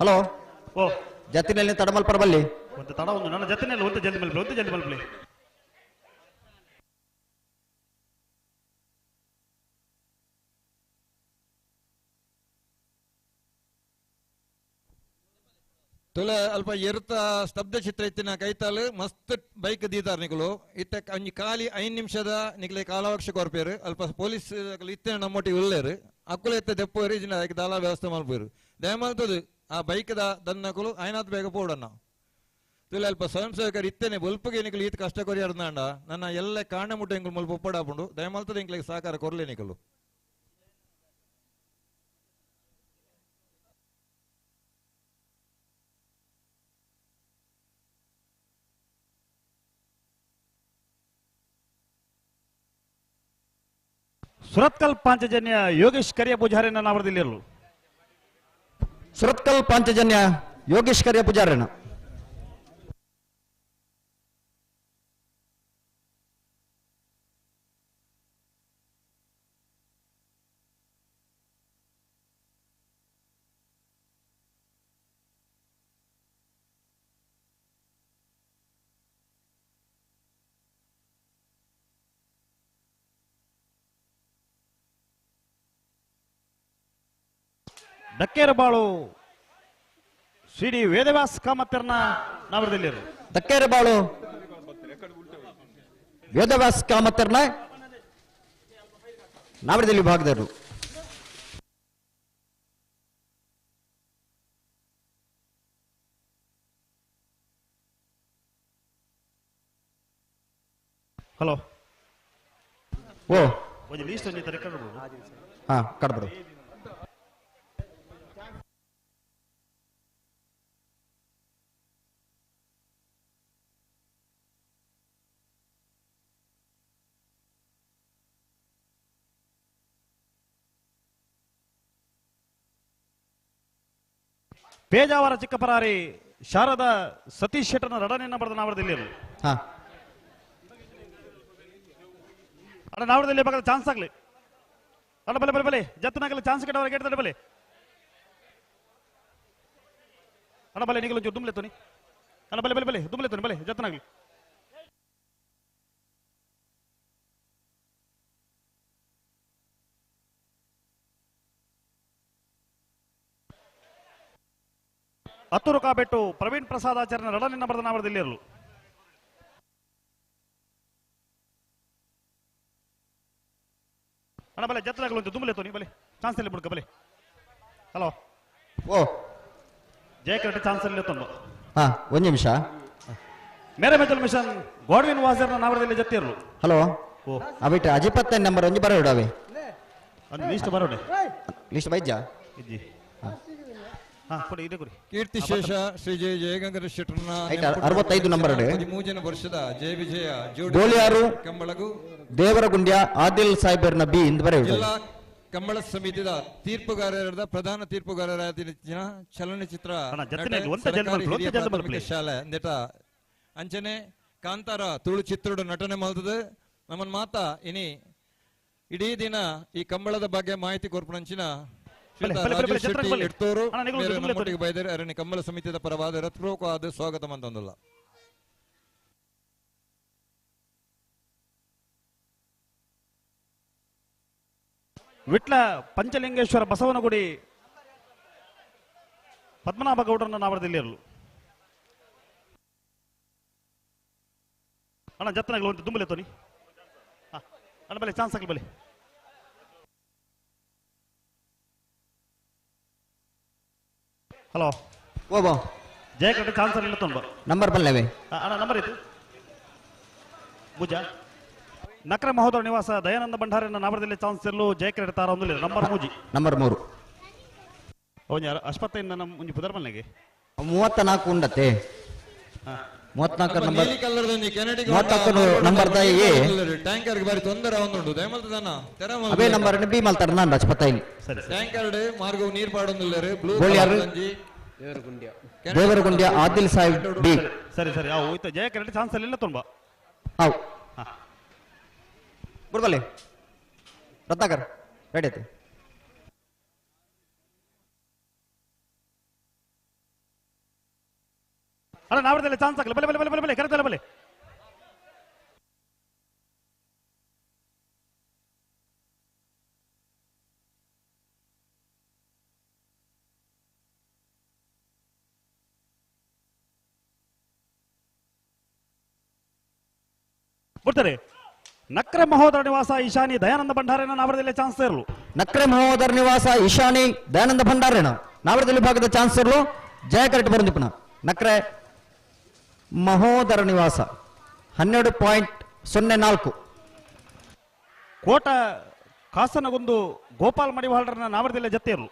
ಹಲೋ ಓ ಜತಿನಲ್ಲಿ ತಡಮಲ್ ಪರಬಲ್ಲಿ ಒಂದು ತಡ ಒಂದು ನನ್ನ ಜೊತೆನಲ್ಲಿ ಒಂದು ಜಲ್ದಿ ಮಲ್ಪಲೆ ಒಂದು ಜಲ್ದಿ ಮಲ್ಪಲೆ ತುಲ ಅಲ್ಪ ಎರ್ತ ಸ್ತಬ್ಧ ಚಿತ್ರ ಇತ್ತಿನ ಕೈತಾಲು ಮಸ್ತ್ ಬೈಕ್ ದೀತಾರ ನಿಕಲು ಇತ್ತ ಒಂಜಿ ಖಾಲಿ 5 ನಿಮಿಷದ ನಿಕಲೆ ಕಾಲಾವಕಾಶ ಕೊರ್ಪೇರು ಅಲ್ಪ ಪೊಲೀಸ್ ಇತ್ತಿನ ನಮ್ಮೊಟ್ಟಿಗೆ ಉಳ್ಳೇರು ಅಕ್ಕುಲ ಎತ್ತ ದೆಪ್ಪೋರು ಇಜಿನ ಅದಕ್ಕೆ ದಾಲ ವ್ಯವಸ್ಥೆ ಮಲ್ಪೇರು ದಯಮಾಲ್ತದು ಆ ಬೈಕ್ ದನ್ನಕಲು ಐನಾತ್ ಬೇಗ ಪೋಡನ್ನ ತುಲ ಅಲ್ಪ ಸ್ವಯಂ ಸೇವಕರು ಇತ್ತೇನೆ ಬಲ್ಪಗೆ ನಿಕಲು ಈತ ಕಷ್ಟ ಕೊರಿಯಾರ್ದಾಂಡ ನನ್ನ ಎಲ್ಲ ಕಾಂಡ ಮುಟ್ಟ ಎಂಕಲು ಮಲ್ಪ ಒಪ್ಪಡಾಪುಂಡು ದಯಮಾಲ್ತದ ಎಂಕ್ಲಿಗೆ ಸಹಕಾರ ಕೊರ್ಲೆ ನಿಕಲು ಸುರತ್ಕಲ್ ಪಾಂಚಜನ್ಯ ಯೋಗೇಶ್ ಕರಿಯ ಪೂಜಾರಿನ ನಾವರದಲ್ಲಿರಲು ಸುರತ್ಕಲ್ ಪಾಂಚಜನ್ಯ ಯೋಗೇಶ್ ಕರಿಯ ಪೂಜಾರನ ದಕ್ಕೇರಬಾಳು ಶ್ರೀ ವೇದವ್ಯಾಸ್ ಕಾಮತ್ತರ್ನ ನಾವರದಲ್ಲಿರಲು ದಕ್ಕೇರಬಾಳು ವೇದವ್ಯಾಸ್ ಕಾಮತ್ತರ್ನ ನಾವರದಲ್ಲಿ ಭಾಗದರು ಹಲೋ ಓ ಒಂದು ಲೀಸ್ಟ್ ಒಂದು ರೆಕಾರ್ಡ್ ಹಾ ಕಡ್ಬರು ಪೇಜಾವರ ಚಿಕ್ಕಪರಾರಿ ಶಾರದಾ ಸತೀಶ್ ಶೆಟ್ಟರ್ನ ರಡನೆಯನ್ನ ಬರೆದ ನಾವರದಲ್ಲಿ ಅಣ್ಣ ನಾವರದಲ್ಲಿ ಬೇಕಾದ್ರೆ ಚಾನ್ಸ್ ಆಗ್ಲಿ ಅಣ್ಣ ಬಲೆ ಬಲೆ ಬಲೆ ಜತ್ತನಾಗಲಿ ಚಾನ್ಸ್ ಕೆಟ್ಟವರ ಕೇಳ್ತಾರೆ ಬಲೆ ಅಣ್ಣ ಬಲೆ ನಿಗಲು ದುಮ್ಲೆ ತೋನಿ ಅಣ್ಣ ಬಲೆ ಬಲೆ ಬಲೆ ದುಮ್ಲೆ ತೋನಿ ಬಲೆ ಜತ್ತನಾಗ್ಲಿ ಹತ್ತೂರು ಕಾಬೆಟ್ಟು ಪ್ರವೀಣ್ ಪ್ರಸಾದ್ ಆಚಾರ್ಯನ ರಡನೆಯನ್ನ ಬರೆದ ನಾವರದಲ್ಲಿ ಇರಲು ಅಣ್ಣ ಬಲೆ ಜತ್ತನಾಗಲು ದುಮ್ಲೆ ತೋನಿ ಬಲೆ ಚಾನ್ಸ್ ಅಲ್ಲಿ ಬಿಡ್ಕ ಬಲೆ ಹಲೋ ಓ ಜಯಕರಟಿ ಚಾನ್ಸ್ ಅಲ್ಲಿ ತಂದು ಹಾ ಒಂದು ನಿಮಿಷ ಮೇರೆ ಮೆಜಲ್ ಮಿಷನ್ ಗೋಡ್ವಿನ್ ವಾಸರ್ನ ನಾವರದಲ್ಲಿ ಜೊತೆ ಇರಲು ಹಲೋ ಅವಿಟ್ಟು ಅಜಿಪತ್ತ ನಂಬರ್ ಒಂಜಿ ಬರೋಡಾವೆ ಲಿಸ್ಟ್ ಬರೋಡೆ ಲಿಸ್ಟ್ ಬೈಜಾ ಇಜ್ಜಿ ಕೊಡಿ ಇದೆ ಕೊಡಿ ಕೀರ್ತಿಶೇಷ ಶ್ರೀ ಜಯ ಜಯಗಂಗರ ಶೆಟ್ಟರ್ನ 65 ನಂಬರ್ 13ನೇ ವರ್ಷದ ಜಯ ವಿಜಯ ಗೋಳಿಯಾರು ಕಂಬಳಗು ದೇವರಗುಂಡ್ಯ ಆದಿಲ್ ಸಾಹೇಬರ್ನ ಬಿ ಇಂದ ಬರೆಯುವುದು ಜಿಲ್ಲಾ ಕಂಬಳ ಸಮಿತಿಯ ತೀರ್ಪುಗಾರರಾದ ಪ್ರಧಾನ ತೀರ್ಪುಗಾರರಾದ ಚಲನಚಿತ್ರ ಶಾಲೆ ನೆಟ ಅಂಚನೆ ಕಾಂತಾರ ತುಳು ಚಿತ್ರದ ನಟನೆ ಮಾಡ್ತದೆ ನಮ್ಮನ್ ಮಾತ ಇನಿ ಇಡೀ ದಿನ ಈ ಕಂಬಳದ ಬಗ್ಗೆ ಮಾಹಿತಿ ಕೊರ್ಪಣಂಚಿನ ಎಡ್ತೋರು ನಮ್ಮೊಟ್ಟಿಗೆ ಬೈದರೆ ಅರಣ್ಯ ಕಂಬಳ ಸಮಿತಿಯ ಪರವಾದ ಹೃತ್ಪೂರ್ವಕವಾದ ಸ್ವಾಗತ ಮಂತಂದಲ್ಲ. ವಿಟ್ಲ ಪಂಚಲಿಂಗೇಶ್ವರ ಬಸವನಗುಡಿ ಪದ್ಮನಾಭ ಗೌಡರನ್ನ ನಾವರದಲ್ಲಿರಲು ಅಣ್ಣ ಜತ್ತನಗಳು ಉಂಟು ತುಂಬಲೆ ತೋನಿ ಅಣ್ಣ ಬಲೆ ಚಾನ್ಸ್ ಆಗಲಿ ಬಲೆ ಹಲೋ ಓಬೋ ಜಯಕಟ್ಟ ಚಾನ್ಸ್ ಇಲ್ಲ ತೊಂಬ ನಂಬರ್ ಬಲ್ಲವೇ ಅಣ್ಣ ನಂಬರ್ ಇತ್ತು ಭುಜ ನಕ್ರ ಮಹೋದರ ನಿವಾಸ ದಯಾನಂದ ಭಂಡಾರಿನ ನಾವರದಲ್ಲಿ ಚಾನ್ಸ್ ಇರಲು ಜಯಕಟ್ಟ ತಾರ ಒಂದು ನಂಬರ್ ಮೂಜಿ ನಂಬರ್ 3 ಅಶ್ವತ್ಥಯಿಂದ ನಮ್ಮ ಮುಂಜಿ ಪುದರ್ ಮನೆಗೆ 34 ಉಂಡತೆ 34 ನಂಬರ್ ನೀಲಿ ಕಲರ್ದೊಂದು ಕೆನಡಿ 34 ನಂಬರ್ ದಾಯಿ ಟ್ಯಾಂಕರ್ ಬಾರಿ ತೊಂದರೆ ಅವನುಂಡು ದಯಮಲ್ತದನ ತೆರ ಅವೇ ನಂಬರ್ ಬಿ ಮಲ್ತಾರ ನಾನು 75 ಸರಿ ಟ್ಯಾಂಕರ್ ಮಾರ್ಗವು ನೀರು ಪಾಡೊಂದಿಲ್ಲರು ಬ್ಲೂ ಗೋಳಿಯಾರು ದೇವರಗುಂಡ್ಯ ಆದಿಲ್ ಸಾಹೇಬ್ ಡಿ ಸರಿ ಸರಿ ಅವು ಹೋಯ್ತು ಜಯಕಟ್ಟ ಚಾನ್ಸ್ ಇಲ್ಲ ತೊಂಬ ಹೌ ಬುರ್ಬಲೆ ರತ್ನಾಕರ್ ರೆಡಿ ಐತೆ ಅಣ್ಣ ನಾವರದಲ್ಲಿ ಚಾನ್ಸ್ ಆಗಲ್ಲ ಬಲೆ ಬಲೆ ಬಲೆ ಬಲೆ ಬಲೆ ಕರೆತಲ್ಲ ಬಲೆ ಬಿಡ್ತಾರೆ ನಕ್ರೆ ಮಹೋದರ ನಿವಾಸ ಈಶಾನಿ ದಯಾನಂದ ಭಂಡಾರಿನ ನಾವರದಲ್ಲಿ ಚಾನ್ಸ್ ಇರಲು ನಕ್ರೆ ಮಹೋದರ ನಿವಾಸ ಈಶಾನಿ ದಯಾನಂದ ಭಂಡಾರಿನ ನಾವರದಲ್ಲಿ ಭಾಗದ ಚಾನ್ಸ್ ಇರಲು ಜಯ ಕರೆಕ್ಟ್ ಬರಂದಿಪ್ಪನ ನಕ್ರೆ ಮಹೋದರ ನಿವಾಸ 12.04 ಕೋಟ ಕಾಸನಗೊಂದು ಗೋಪಾಲ್ ಮಡಿವಾಳರನ್ನ ನಾವರದಲ್ಲಿ ಜತೆ ಇರಲು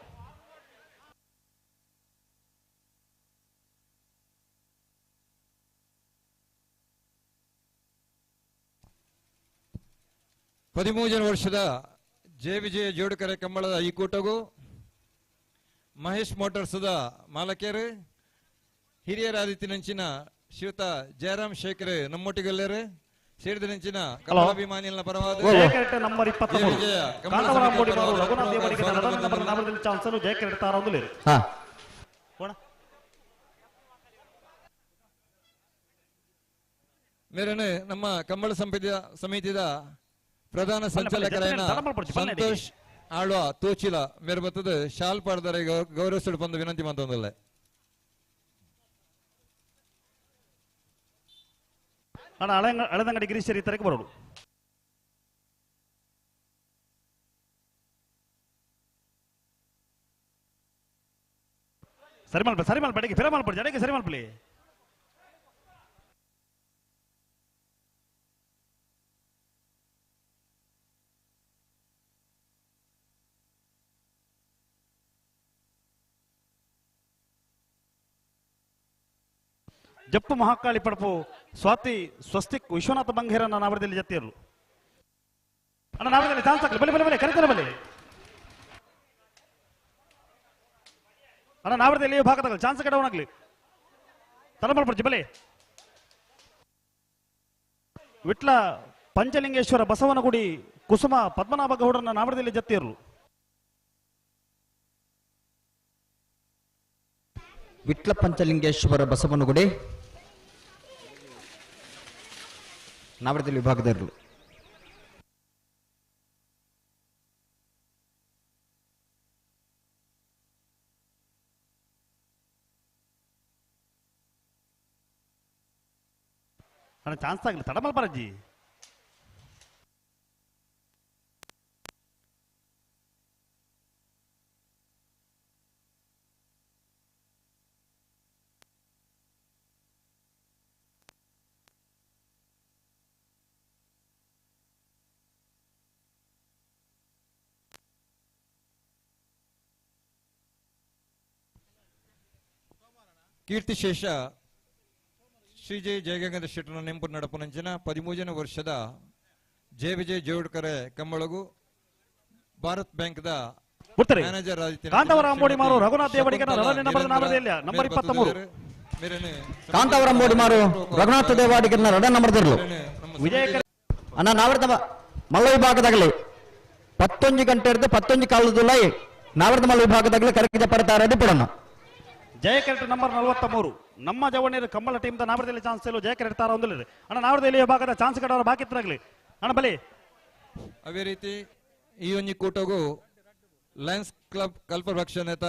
ಹದಿಮೂರು ವರ್ಷದ ಜಯ ವಿಜಯ ಜೋಡುಕರೆ ಕಂಬಳದ ಈ ಕೂಟಗೂ ಮಹೇಶ್ ಮೋಟಾರ್ಸ್ದ ಮಾಲಕಿಯರು ಹಿರಿಯರಾದಿತ್ಯನಂಚಿನ ಶ್ರೀಯುತ ಜಯರಾಮ್ ಶೇಖರ್ ನಮ್ಮೊಟ್ಟಿಗೆಲ್ಲರು ಸೇರಿದ ನೆಂಚಿನ ಕಮಲಾಭಿಮಾನಿಗಳ ಪರವಾದ ನಂಬರ್ 23 ಮೇರನೆ ನಮ್ಮ ಕಂಬಳ ಸಮಿತಿಯ ಪ್ರಧಾನ ಸಂಚಾಲಕರಾಯನ ಸಂತೋಷ್ ಆಳ್ವ ತೋಚಿಲ ಮೇರೆ ಬತ್ತದ ಶಾಲ್ ಪಾಡ್ದಾರೆ ಗೌರವಿಸಲು ಬಂದು ವಿನಂತಿ ಮಾಡ್ತಂದಲ್ಲ ಅಣ್ಣ ಹಳೆದಂಗಡಿ ಗಿರೀಶರಿ ತರಕ್ಕೆ ಬರೋದು ಸರಿ ಮಲ್ಪೆ ಬೆಳಗ್ಗೆ ಫಿರ ಮಲ್ಪಡಿ ಜಡಗೆ ಸರಿ ಮಲ್ಪಲಿ ಜಪ್ಪು ಮಹಾಕಾಳಿ ಪಡಪು ಸ್ವಾತಿ ಸ್ವಸ್ತಿಕ್ ವಿಶ್ವನಾಥ ಬಂಗೇರನ್ನ ನಾವರದಲ್ಲಿ ಜತೆಯರು ಅಣ್ಣ ನಾವರದಲ್ಲಿ ಚಾನ್ಸ್ ಹಾಕಲಿ ಬಲೆ ಬಲೆ ಬಲೆ ಕರೆತಲ್ಲ ಬಲೆ ಅಣ್ಣ ನಾವರದಲ್ಲಿ ಭಾಗದಲ್ಲಿ ಚಾನ್ಸ್ ಕಡೆ ಒಣಗ್ಲಿ ತಲಮಲ್ಪಡ್ಜಿ ಬಲೆ ವಿಟ್ಲ ಪಂಚಲಿಂಗೇಶ್ವರ ಬಸವನಗುಡಿ ಕುಸುಮ ಪದ್ಮನಾಭ ಗೌಡರನ್ನ ನಾವರದಲ್ಲಿ ಜತೆಯರು ವಿಟ್ಲ ಪಂಚಲಿಂಗೇಶ್ವರ ಬಸವನಗುಡಿ ನಾವರದಲ್ಲಿ ವಿಭಾಗದವರು ಚಾನ್ಸ್ ಆಗಲಿ ತಡಮಲ್ ಬರಜ್ಜಿ ಕೀರ್ತಿಶೇಷ ಶ್ರೀ ಜೆ ಜಯಗಂಗಾಧರ ಶೆಟ್ಟರ ನೆಂಪು ನಡಪುನಂಚಿನ 13ನೇ ವರ್ಷದ ಜಯ ವಿಜಯ್ ಜೋಡ್ಕರೆ ಕಂಬಳಗು ಭಾರತ್ ಬ್ಯಾಂಕ್ ದ ಮ್ಯಾನೇಜರ್ ಕಾಂತಾವರ ಅಂಬೋಡಿ ಮಾರು ರಘುನಾಥ್ ದೇವಾಡಿಗರ ನಂಬರ್ 23 ಕಾಂತಾವರ ಅಂಬೋಡಿ ಮಾರು ರಘುನಾಥ್ ದೇವಾಡಿಗರ ರಡ ನಂಬರ್ ಅಣ್ಣ ನಾವರ್ತ ಮಲ್ಲ ವಿಭಾಗದಾಗಲಿ 11 ಗಂಟೆ ಹಿಡಿದು 11 ಕಾಲದ ನಾವರ್ತ ಮಲ್ಲ ವಿಭಾಗದಾಗಲಿ ಕರೆಕ್ಟ್ ಪಡ್ತಾರೆ ಬಿಡೋಣ ಜಯ ಕ್ಯಾರೆಕ್ಟರ್ ನಂಬರ್ 43 ನಮ್ಮ ಜವಣಿಯರು ಕಂಬಳ ಟೀಮ್ ದ ನಾವರದಲ್ಲಿ ಚಾನ್ಸ್ ಎಲ್ಲೋ ಜಯ ಕ್ಯಾರೆಕ್ಟರ್ ತಾರ ಒಂದಿಲ್ಲ ಅಣ್ಣ ನಾವರದಲ್ಲಿ ವಿಭಾಗದ ಚಾನ್ಸ್ ಕಡವರ ಬಾಕಿ ಇತ್ತರಾಗಲಿ ಅಣ್ಣ ಬಲಿ ಅವೇ ರೀತಿ ಈ ಒಂಜಿ ಕೂಟಗೂ ಲಯನ್ಸ್ ಕ್ಲಬ್ ಕಲ್ಪವೃಕ್ಷನೇತ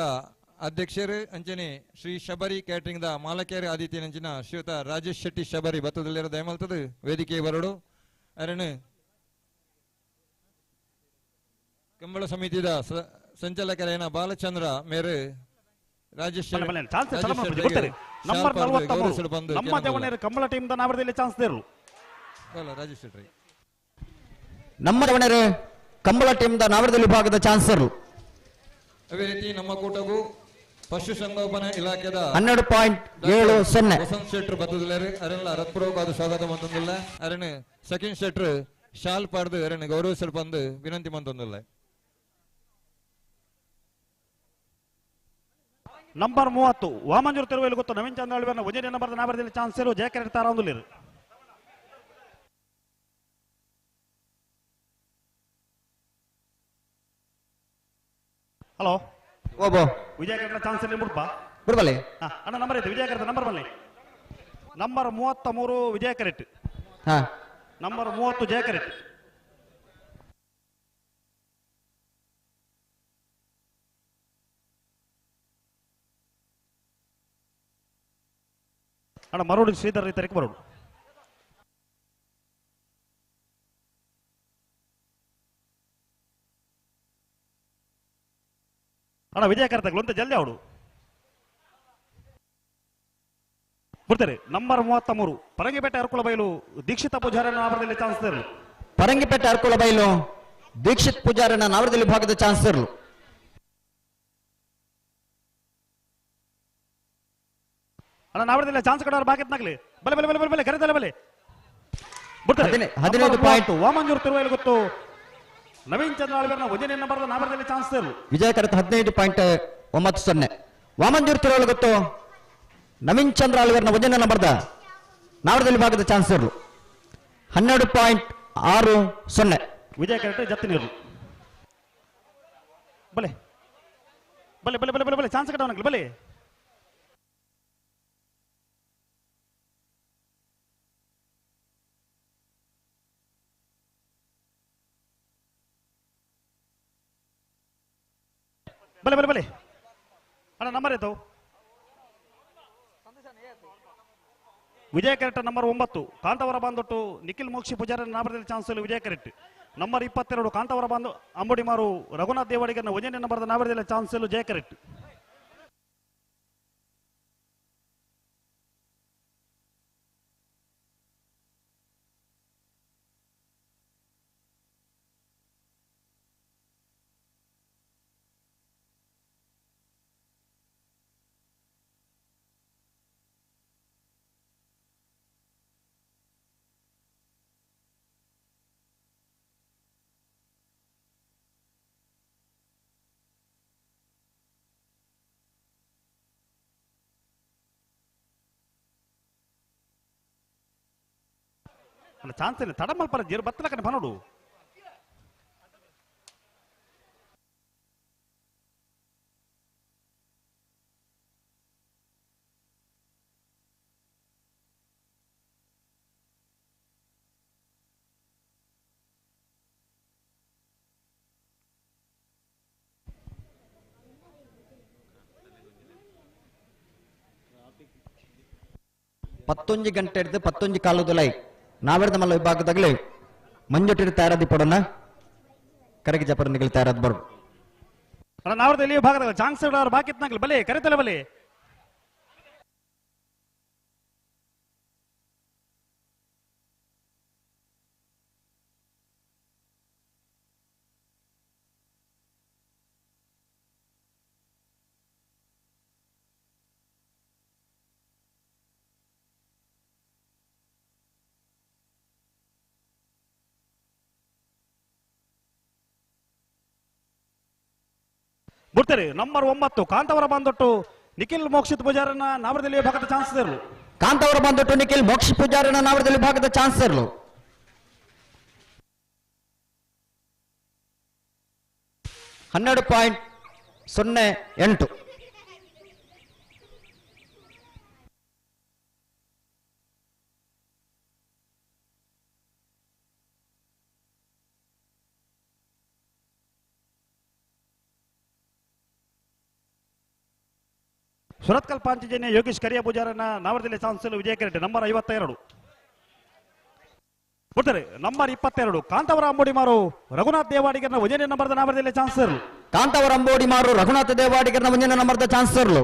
ಅಧ್ಯಕ್ಷರು ಅಂಚನೆ ಶ್ರೀ ಶಬರಿ ಕ್ಯಾಟರಿಂಗ್ ದ ಮಾಲಕೇರಿ ಆದಿತ್ಯ ನಂಚಿನ ಶ್ರೀಯುತ ರಾಜೇಶ್ ಶೆಟ್ಟಿ ಶಬರಿ ಬತ್ತದಲ್ಲಿರೋ ದಯಮಲ್ತದ ವೇದಿಕೆ ಬರಡು ಅರಣ ಕಂಬಳ ಸಮಿತಿದ ಸಂಚಾಲಕರೇನ ಬಾಲಚಂದ್ರ ಮೇರೆ ರಾಜೇಶ್ ನಂಬರ್ 43 ನಮ್ಮ ಜವಣಿಯರು ಕಂಬಳ ಟೀಮ್ ದ ನಾವರದಲ್ಲಿ ಚಾನ್ಸ್ ದೇರು ರಾಜೇಶ್ ಶೆಟ್ಟಿ ನಮ್ಮ ಜವಣಿಯರು ಕಂಬಳ ಟೀಮ್ ದ ನಾವರದಲ್ಲಿ ವಿಭಾಗದ ಚಾನ್ಸರ್ ಅದೇ ರೀತಿ ನಮ್ಮ ಕೂಟಗೂ ಪಶುಸಂಗೋಪನಾ ಇಲಾಖೆದ 12.70 ವಸಂತ್ ಶೆಟ್ರು ಬತ್ತದಿಲ್ಲರು ಅರಣ್ಣ ರತ್ಪೂರ್ವಕವಾದ ಸ್ವಾಗತ ಮಂತೊಂದಿಲ್ಲ ಅರಣ್ಣ ಸೆಕೆಂಡ್ ಶೆಟ್ರು ಶಾಲ್ ಪಾಡ್ದು ಅರಣ್ಣ ಗೌರವಿಸಲು ಬಂದು ವಿನಂತಿ ಮಂತೊಂದಿಲ್ಲ ನಂಬರ್ 30 ವಾಮಂಜೂರು ತಿರುವೆಯಲ್ಲಿ ಗೊತ್ತು ನವೀನ್ ಚಂದ್ರಾಳಿವರನ್ನ ಉಜಿರೆ ನಂಬರ್ ನಾವರದಲ್ಲಿ ಚಾನ್ಸ್ ಇರೋ ಜಯ ಕ್ಯಾರೆಕ್ಟರ್ ತಾರ ಒಂದಿಲ್ಲ ಹಲೋ ಓಬೋ ವಿಜಯ ಕ್ಯಾರೆಕ್ಟರ್ ಚಾನ್ಸ್ ಇಲ್ಲಿ ಮುಡ್ಪಾ ಬಿಡ್ಬಲ್ಲಿ ಅಣ್ಣ ನಂಬರ್ ಐತೆ ವಿಜಯ ಕ್ಯಾರೆಕ್ಟರ್ ನಂಬರ್ ಬಲ್ಲಿ ನಂಬರ್ 33 ವಿಜಯ ಕ್ಯಾರೆಟ್ ನಂಬರ್ 30 ಜಯ ಕ್ಯಾರೆಟ್ ಅಣ್ಣ ಮರೋಡಿ ಶ್ರೀಧರ್ ರೈತರಿಗೆ ಬರೋಡು ಅಣ್ಣ ವಿಜಯ ಕರ್ತಗಳು ಅಂತ ಜಲ್ದಿ ಅವಡು ಬಿಡ್ತಾರೆ ನಂಬರ್ 33 ಪರಂಗಿಪೇಟೆ ಅರ್ಕುಳ ಬೈಲು ದೀಕ್ಷಿತ ಪೂಜಾರನ ನಾವರದಲ್ಲಿ ಚಾನ್ಸ್ ಇರಲು ಪರಂಗಿಪೇಟೆ ಅರ್ಕುಳ ಬೈಲು ದೀಕ್ಷಿತ್ ಪೂಜಾರನ ನಾವರದಲ್ಲಿ ವಿಭಾಗದ ಚಾನ್ಸ್ ಇರಲು ಅಣ್ಣ ನಾವರದಲ್ಲಿ ಚಾನ್ಸ್ ಕೊಡೋರು ಬಾಕಿತ್ನಾಗ್ಲಿ ಬಲೆ ಬಲೆ ಬಲೆ ಬಲೆ ಕರೆದಲ್ಲ ಬಲೆ 15 ಪಾಯಿಂಟ್ ವಾಮಂಜೂರು ತಿರುವೆಯಲ್ಲಿ ಗೊತ್ತು ನವೀನ್ ಚಂದ್ರಾಳಿವರನ್ನ ಉಜಿರೆ ನಂಬರ್ ನಾವರದಲ್ಲಿ ಚಾನ್ಸ್ ಇರಲು ವಿಜಯ ಕರೆತ 15.90 ವಾಮಂಜೂರು ತಿರುವಲ್ಲಿ ಗೊತ್ತು ನವೀನ್ ಚಂದ್ರ ಆಳ್ವೇರ್ನ ಉಜಿರೆ ನಂಬರ್ದ ನಾವರದಲ್ಲಿ ಭಾಗದ ಚಾನ್ಸ್ ಇರಲು 12.60 ವಿಜಯ ಕರೆಕ್ಟ್ ಜತ್ತಿ ನೀರು ಬಲೆ ಬಲೆ ಬಲೆ ಬಲೆ ಬಲೆ ಬಲೆ ಚಾನ್ಸ್ ಕಟ್ಟವನಕ್ಕೆ ಬಲೆ ಬಲೆ ಬಲೆ ಬಲೆ ಅಣ್ಣ ನಂಬರ್ ಆಯ್ತು ವಿಜಯ ಕ್ಯಾರೆಕ್ಟರ್ ನಂಬರ್ 9 ಕಾಂತಾವರ ಬಾಂದೊಟ್ಟು ನಿಖಿಲ್ ಮೋಕ್ಷಿ ಪೂಜಾರ ನಾಬರದಲ್ಲಿ ಚಾನ್ಸ್ ವಿಜಯ ಕ್ಯಾರೆಕ್ಟ್ ನಂಬರ್ 22 ಕಾಂತಾವರ ಬಾಂದು ಅಂಬೋಡಿ ಮಾರು ರಘುನಾಥ್ ದೇವಾಡಿಗರನ್ನ ಉಜಿರೆ ನಂಬರ್ ನಾಬರದಲ್ಲಿ ಚಾನ್ಸ್ ಜಯ ಕ್ಯಾರೆಕ್ಟ್ ಅಲ್ಲ ಚಾನ್ಸ್ ಇಲ್ಲ ತಡ ಮಲ್ಪರ ಜೇರು ಬತ್ತಲಕನೆ ಬನೋಡು ಪತ್ತೊಂಜಿ ಗಂಟೆ ಹಿಡಿದು 11 ಕಾಲದೊಲೈ ನಾವೆಡ್ದ ಮಲ್ಲ ವಿಭಾಗದಾಗಲಿ ಮಂಜೊಟ್ಟಿರು ತಯಾರಾದಿ ಪಡೋಣ ಕರೆಗೆ ಜಪರ ನಿಗಲಿ ತಯಾರಾದ ಬರು ನಾವರ್ದಲ್ಲಿ ವಿಭಾಗದಾಗ ಚಾನ್ಸ್ ಅವ್ರು ಬಾಕಿತ್ನಾಗ್ಲಿ ಬಲೆ ಕರೆತಲ್ಲ ಬಲೆ ಬಿಡ್ತಾರೆ ನಂಬರ್ 9 ಕಾಂತವರ ಬಂದೊಟ್ಟು ನಿಖಿಲ್ ಮೋಕ್ಷಿತ್ ಪೂಜಾರನ ನಾವರದಲ್ಲಿ ವಿಭಾಗದ ಚಾನ್ಸ್ ಇರಲು. ಕಾಂತವರ ಬಂದೊಟ್ಟು ನಿಖಿಲ್ ಮೋಕ್ಷಿತ್ ಪೂಜಾರನ ನಾವರದಲ್ಲಿ ವಿಭಾಗದ ಚಾನ್ಸ್ ಇರಲು. 12.08. ಸುರತ್ಕಲ್ ಪಾಂಚಜನ್ಯ ಯೋಗೇಶ್ ಕರಿಯ ಪೂಜಾರನ ನಾವರದಲ್ಲಿ ಚಾನ್ಸ್ ವಿಜಯ ಕೆರೆಟ್ ನಂಬರ್ 52. ಬಿಡ್ತಾರೆ ನಂಬರ್ 22 ಕಾಂತವರ ಅಂಬೋಡಿ ಮಾರು ರಘುನಾಥ್ ದೇವಾಡಿಗರ್ನ ಒಂದನೇ ನಂಬರ್ದ ನಾವರದಲ್ಲಿ ಚಾನ್ಸ್ ಇರಲು. ಕಾಂತವರ ಅಂಬೋಡಿ ಮಾರು ರಘುನಾಥ ದೇವಾಡಿಗರ್ನ ಒಂದನೇ ನಂಬರ್ದ ಚಾನ್ಸ್ ಇರಲು.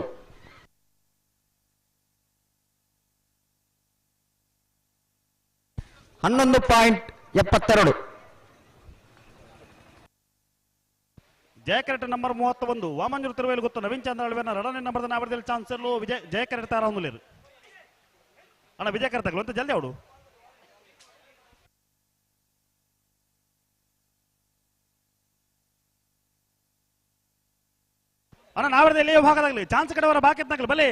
11.72. ಜಯ ಕೆರೆಟ್ ನಂಬರ್ 31 ವಾಮಂಜೂರು ತಿರುವೇಲು ಗೊತ್ತು ನವೀನ್ ಚಂದ್ರ ಅಳವೇನ 2ನೇ ನಂಬರ್ದ ನಾವರದಲ್ಲಿ ಚಾನ್ಸ್ ಇರಲು. ಜಯ ಕೆರೆಟ್ ತಾರ ಒಂದುಲೇರು ಅಣ್ಣ ವಿಜಯ ಕೆರೆಟ್ ತಗಲು ಅಂತ ಜಲ್ದಿ ಅವಡು ಅಣ್ಣ ನಾವರದಲ್ಲಿ ವಿಭಾಗದಾಗಲಿ ಚಾನ್ಸ್ ಕಡೆಯವರ ಬಾಕಿತ್ನಾಗಲಿ ಬಲೆ.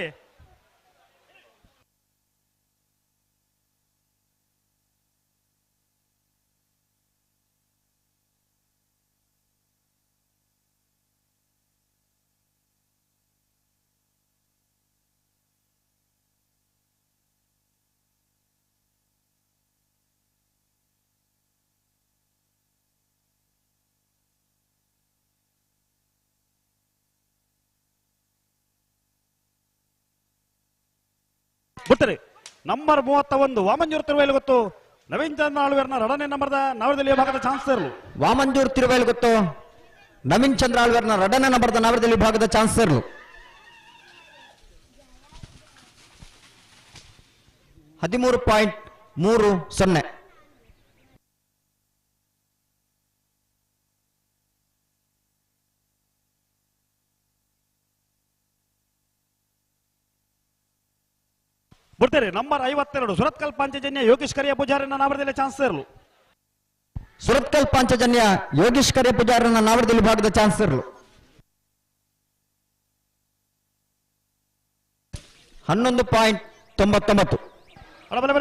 ಬಿಡ್ತಾರೆ ನಂಬರ್ 31 ವಾಮಂಜೂರು ತಿರುವೇಲು ಗೊತ್ತು ನವೀನ್ ಚಂದ್ರ ಆಳ್ವೇರ್ನ 2ನೇ ನಂಬರ್ದ ನಾವರದಲ್ಲಿ ವಿಭಾಗದ ಚಾನ್ಸ್ ಇರಲು. ವಾಮಂಜೂರು ತಿರುವೇಲು ಗೊತ್ತು ನವೀನ್ ಚಂದ್ರ ಆಳ್ವೇರ್ನ 2ನೇ ನಂಬರ್ದ ನಾವರದಲ್ಲಿ ವಿಭಾಗದ ಚಾನ್ಸ್ ಇರಲು. 13.30. ಬಿಡ್ತಾರೆ ನಂಬರ್ 52 ಸುರತ್ಕಲ್ ಪಾಂಚಜನ್ಯ ಯೋಗೇಶ್ ಕರಿಯ ಪೂಜಾರನ ನಾವರದಲ್ಲಿ ಚಾನ್ಸ್ ಇರಲು. ಸುರತ್ಕಲ್ ಪಾಂಚಜನ್ಯ ಯೋಗೇಶ್ ಕರಿಯ ಪೂಜಾರನ ನಾವರದಲ್ಲಿ ವಿಭಾಗದ ಚಾನ್ಸ್ ಇರಲು. 11.99.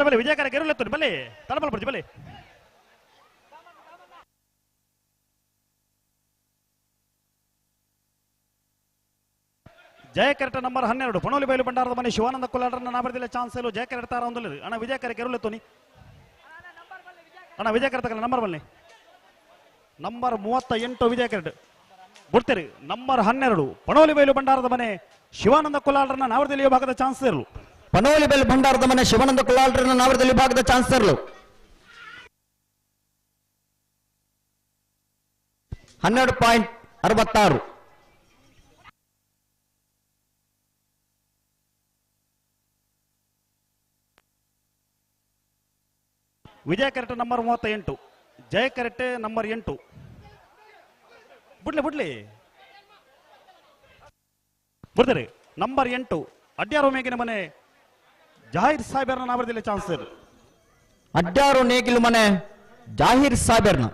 ಬಲೆ ವಿಜಯ ಕರೆ ಗೆರುಲೆತ್ತು ಬಲೆ ತಡಬಲ್ ಬರ್ಜಿ ಬಲೆ. ಜಯ ಕೆರೆಟ ನಂಬರ್ 12 ಪಣೋಲಿ ಬಯಲು ಭಂಡಾರದ ಮನೆ ಶಿವಾನಂದ ಕುಲಾಡರನ್ನ ನಾವರದಲ್ಲಿ ಚಾನ್ಸ್ ಇಲ್ಲೋ. ಜಯ ಕೆರೆಟ್ ತಾರ ಒಂದಲ್ಲ ಅಣ್ಣ ವಿಜಯ ಕರೆ ಗೆರುಲೆತ್ತು ನೀ ಅಣ್ಣ ವಿಜಯ ಕೆರೆ ತಗಲ್ಲ ನಂಬರ್ ಬಲ್ಲಿ ನಂಬರ್ 38 ವಿಜಯ ಕೆರೆಟ್. ಬಿಡ್ತೀರಿ ನಂಬರ್ 12 ಪಣೋಲಿ ಬಯಲು ಭಂಡಾರದ ಮನೆ ಶಿವಾನಂದ ಕುಲಾಡರನ್ನ ನಾವರದಲ್ಲಿ ವಿಭಾಗದ ಚಾನ್ಸ್ ಇರಲು. ಪನೋಲಿ ಬಯಲು ಭಂಡಾರದ ಮನೆ ಶಿವಾನಂದ ಕುಲಾಲ್ರನ್ನ ನಾವರದಲ್ಲಿ ವಿಭಾಗದ ಚಾನ್ಸ್ ಇರಲು. 12.66. ವಿಜಯ ಕೆರೆಟ್ ನಂಬರ್ 38 ಜಯ ಕೆರೆಟ್ ನಂಬರ್ 8. ಬಿಡ್ಲಿ ಬಿಡ್ತಾರೆ ನಂಬರ್ 8 ಅಡ್ಯಾರು ಮೇಗಿನ ಮನೆ ಜಾಹಿರ್ ಸಾಹೇಬರ್ನ ನಾವರದಲ್ಲಿ ಚಾನ್ಸ್ ಇರು. ಅಡ್ಯಾರು ನೇಗಿಲು ಮನೆ ಜಾಹಿರ್ ಸಾಹೇಬರ್ನ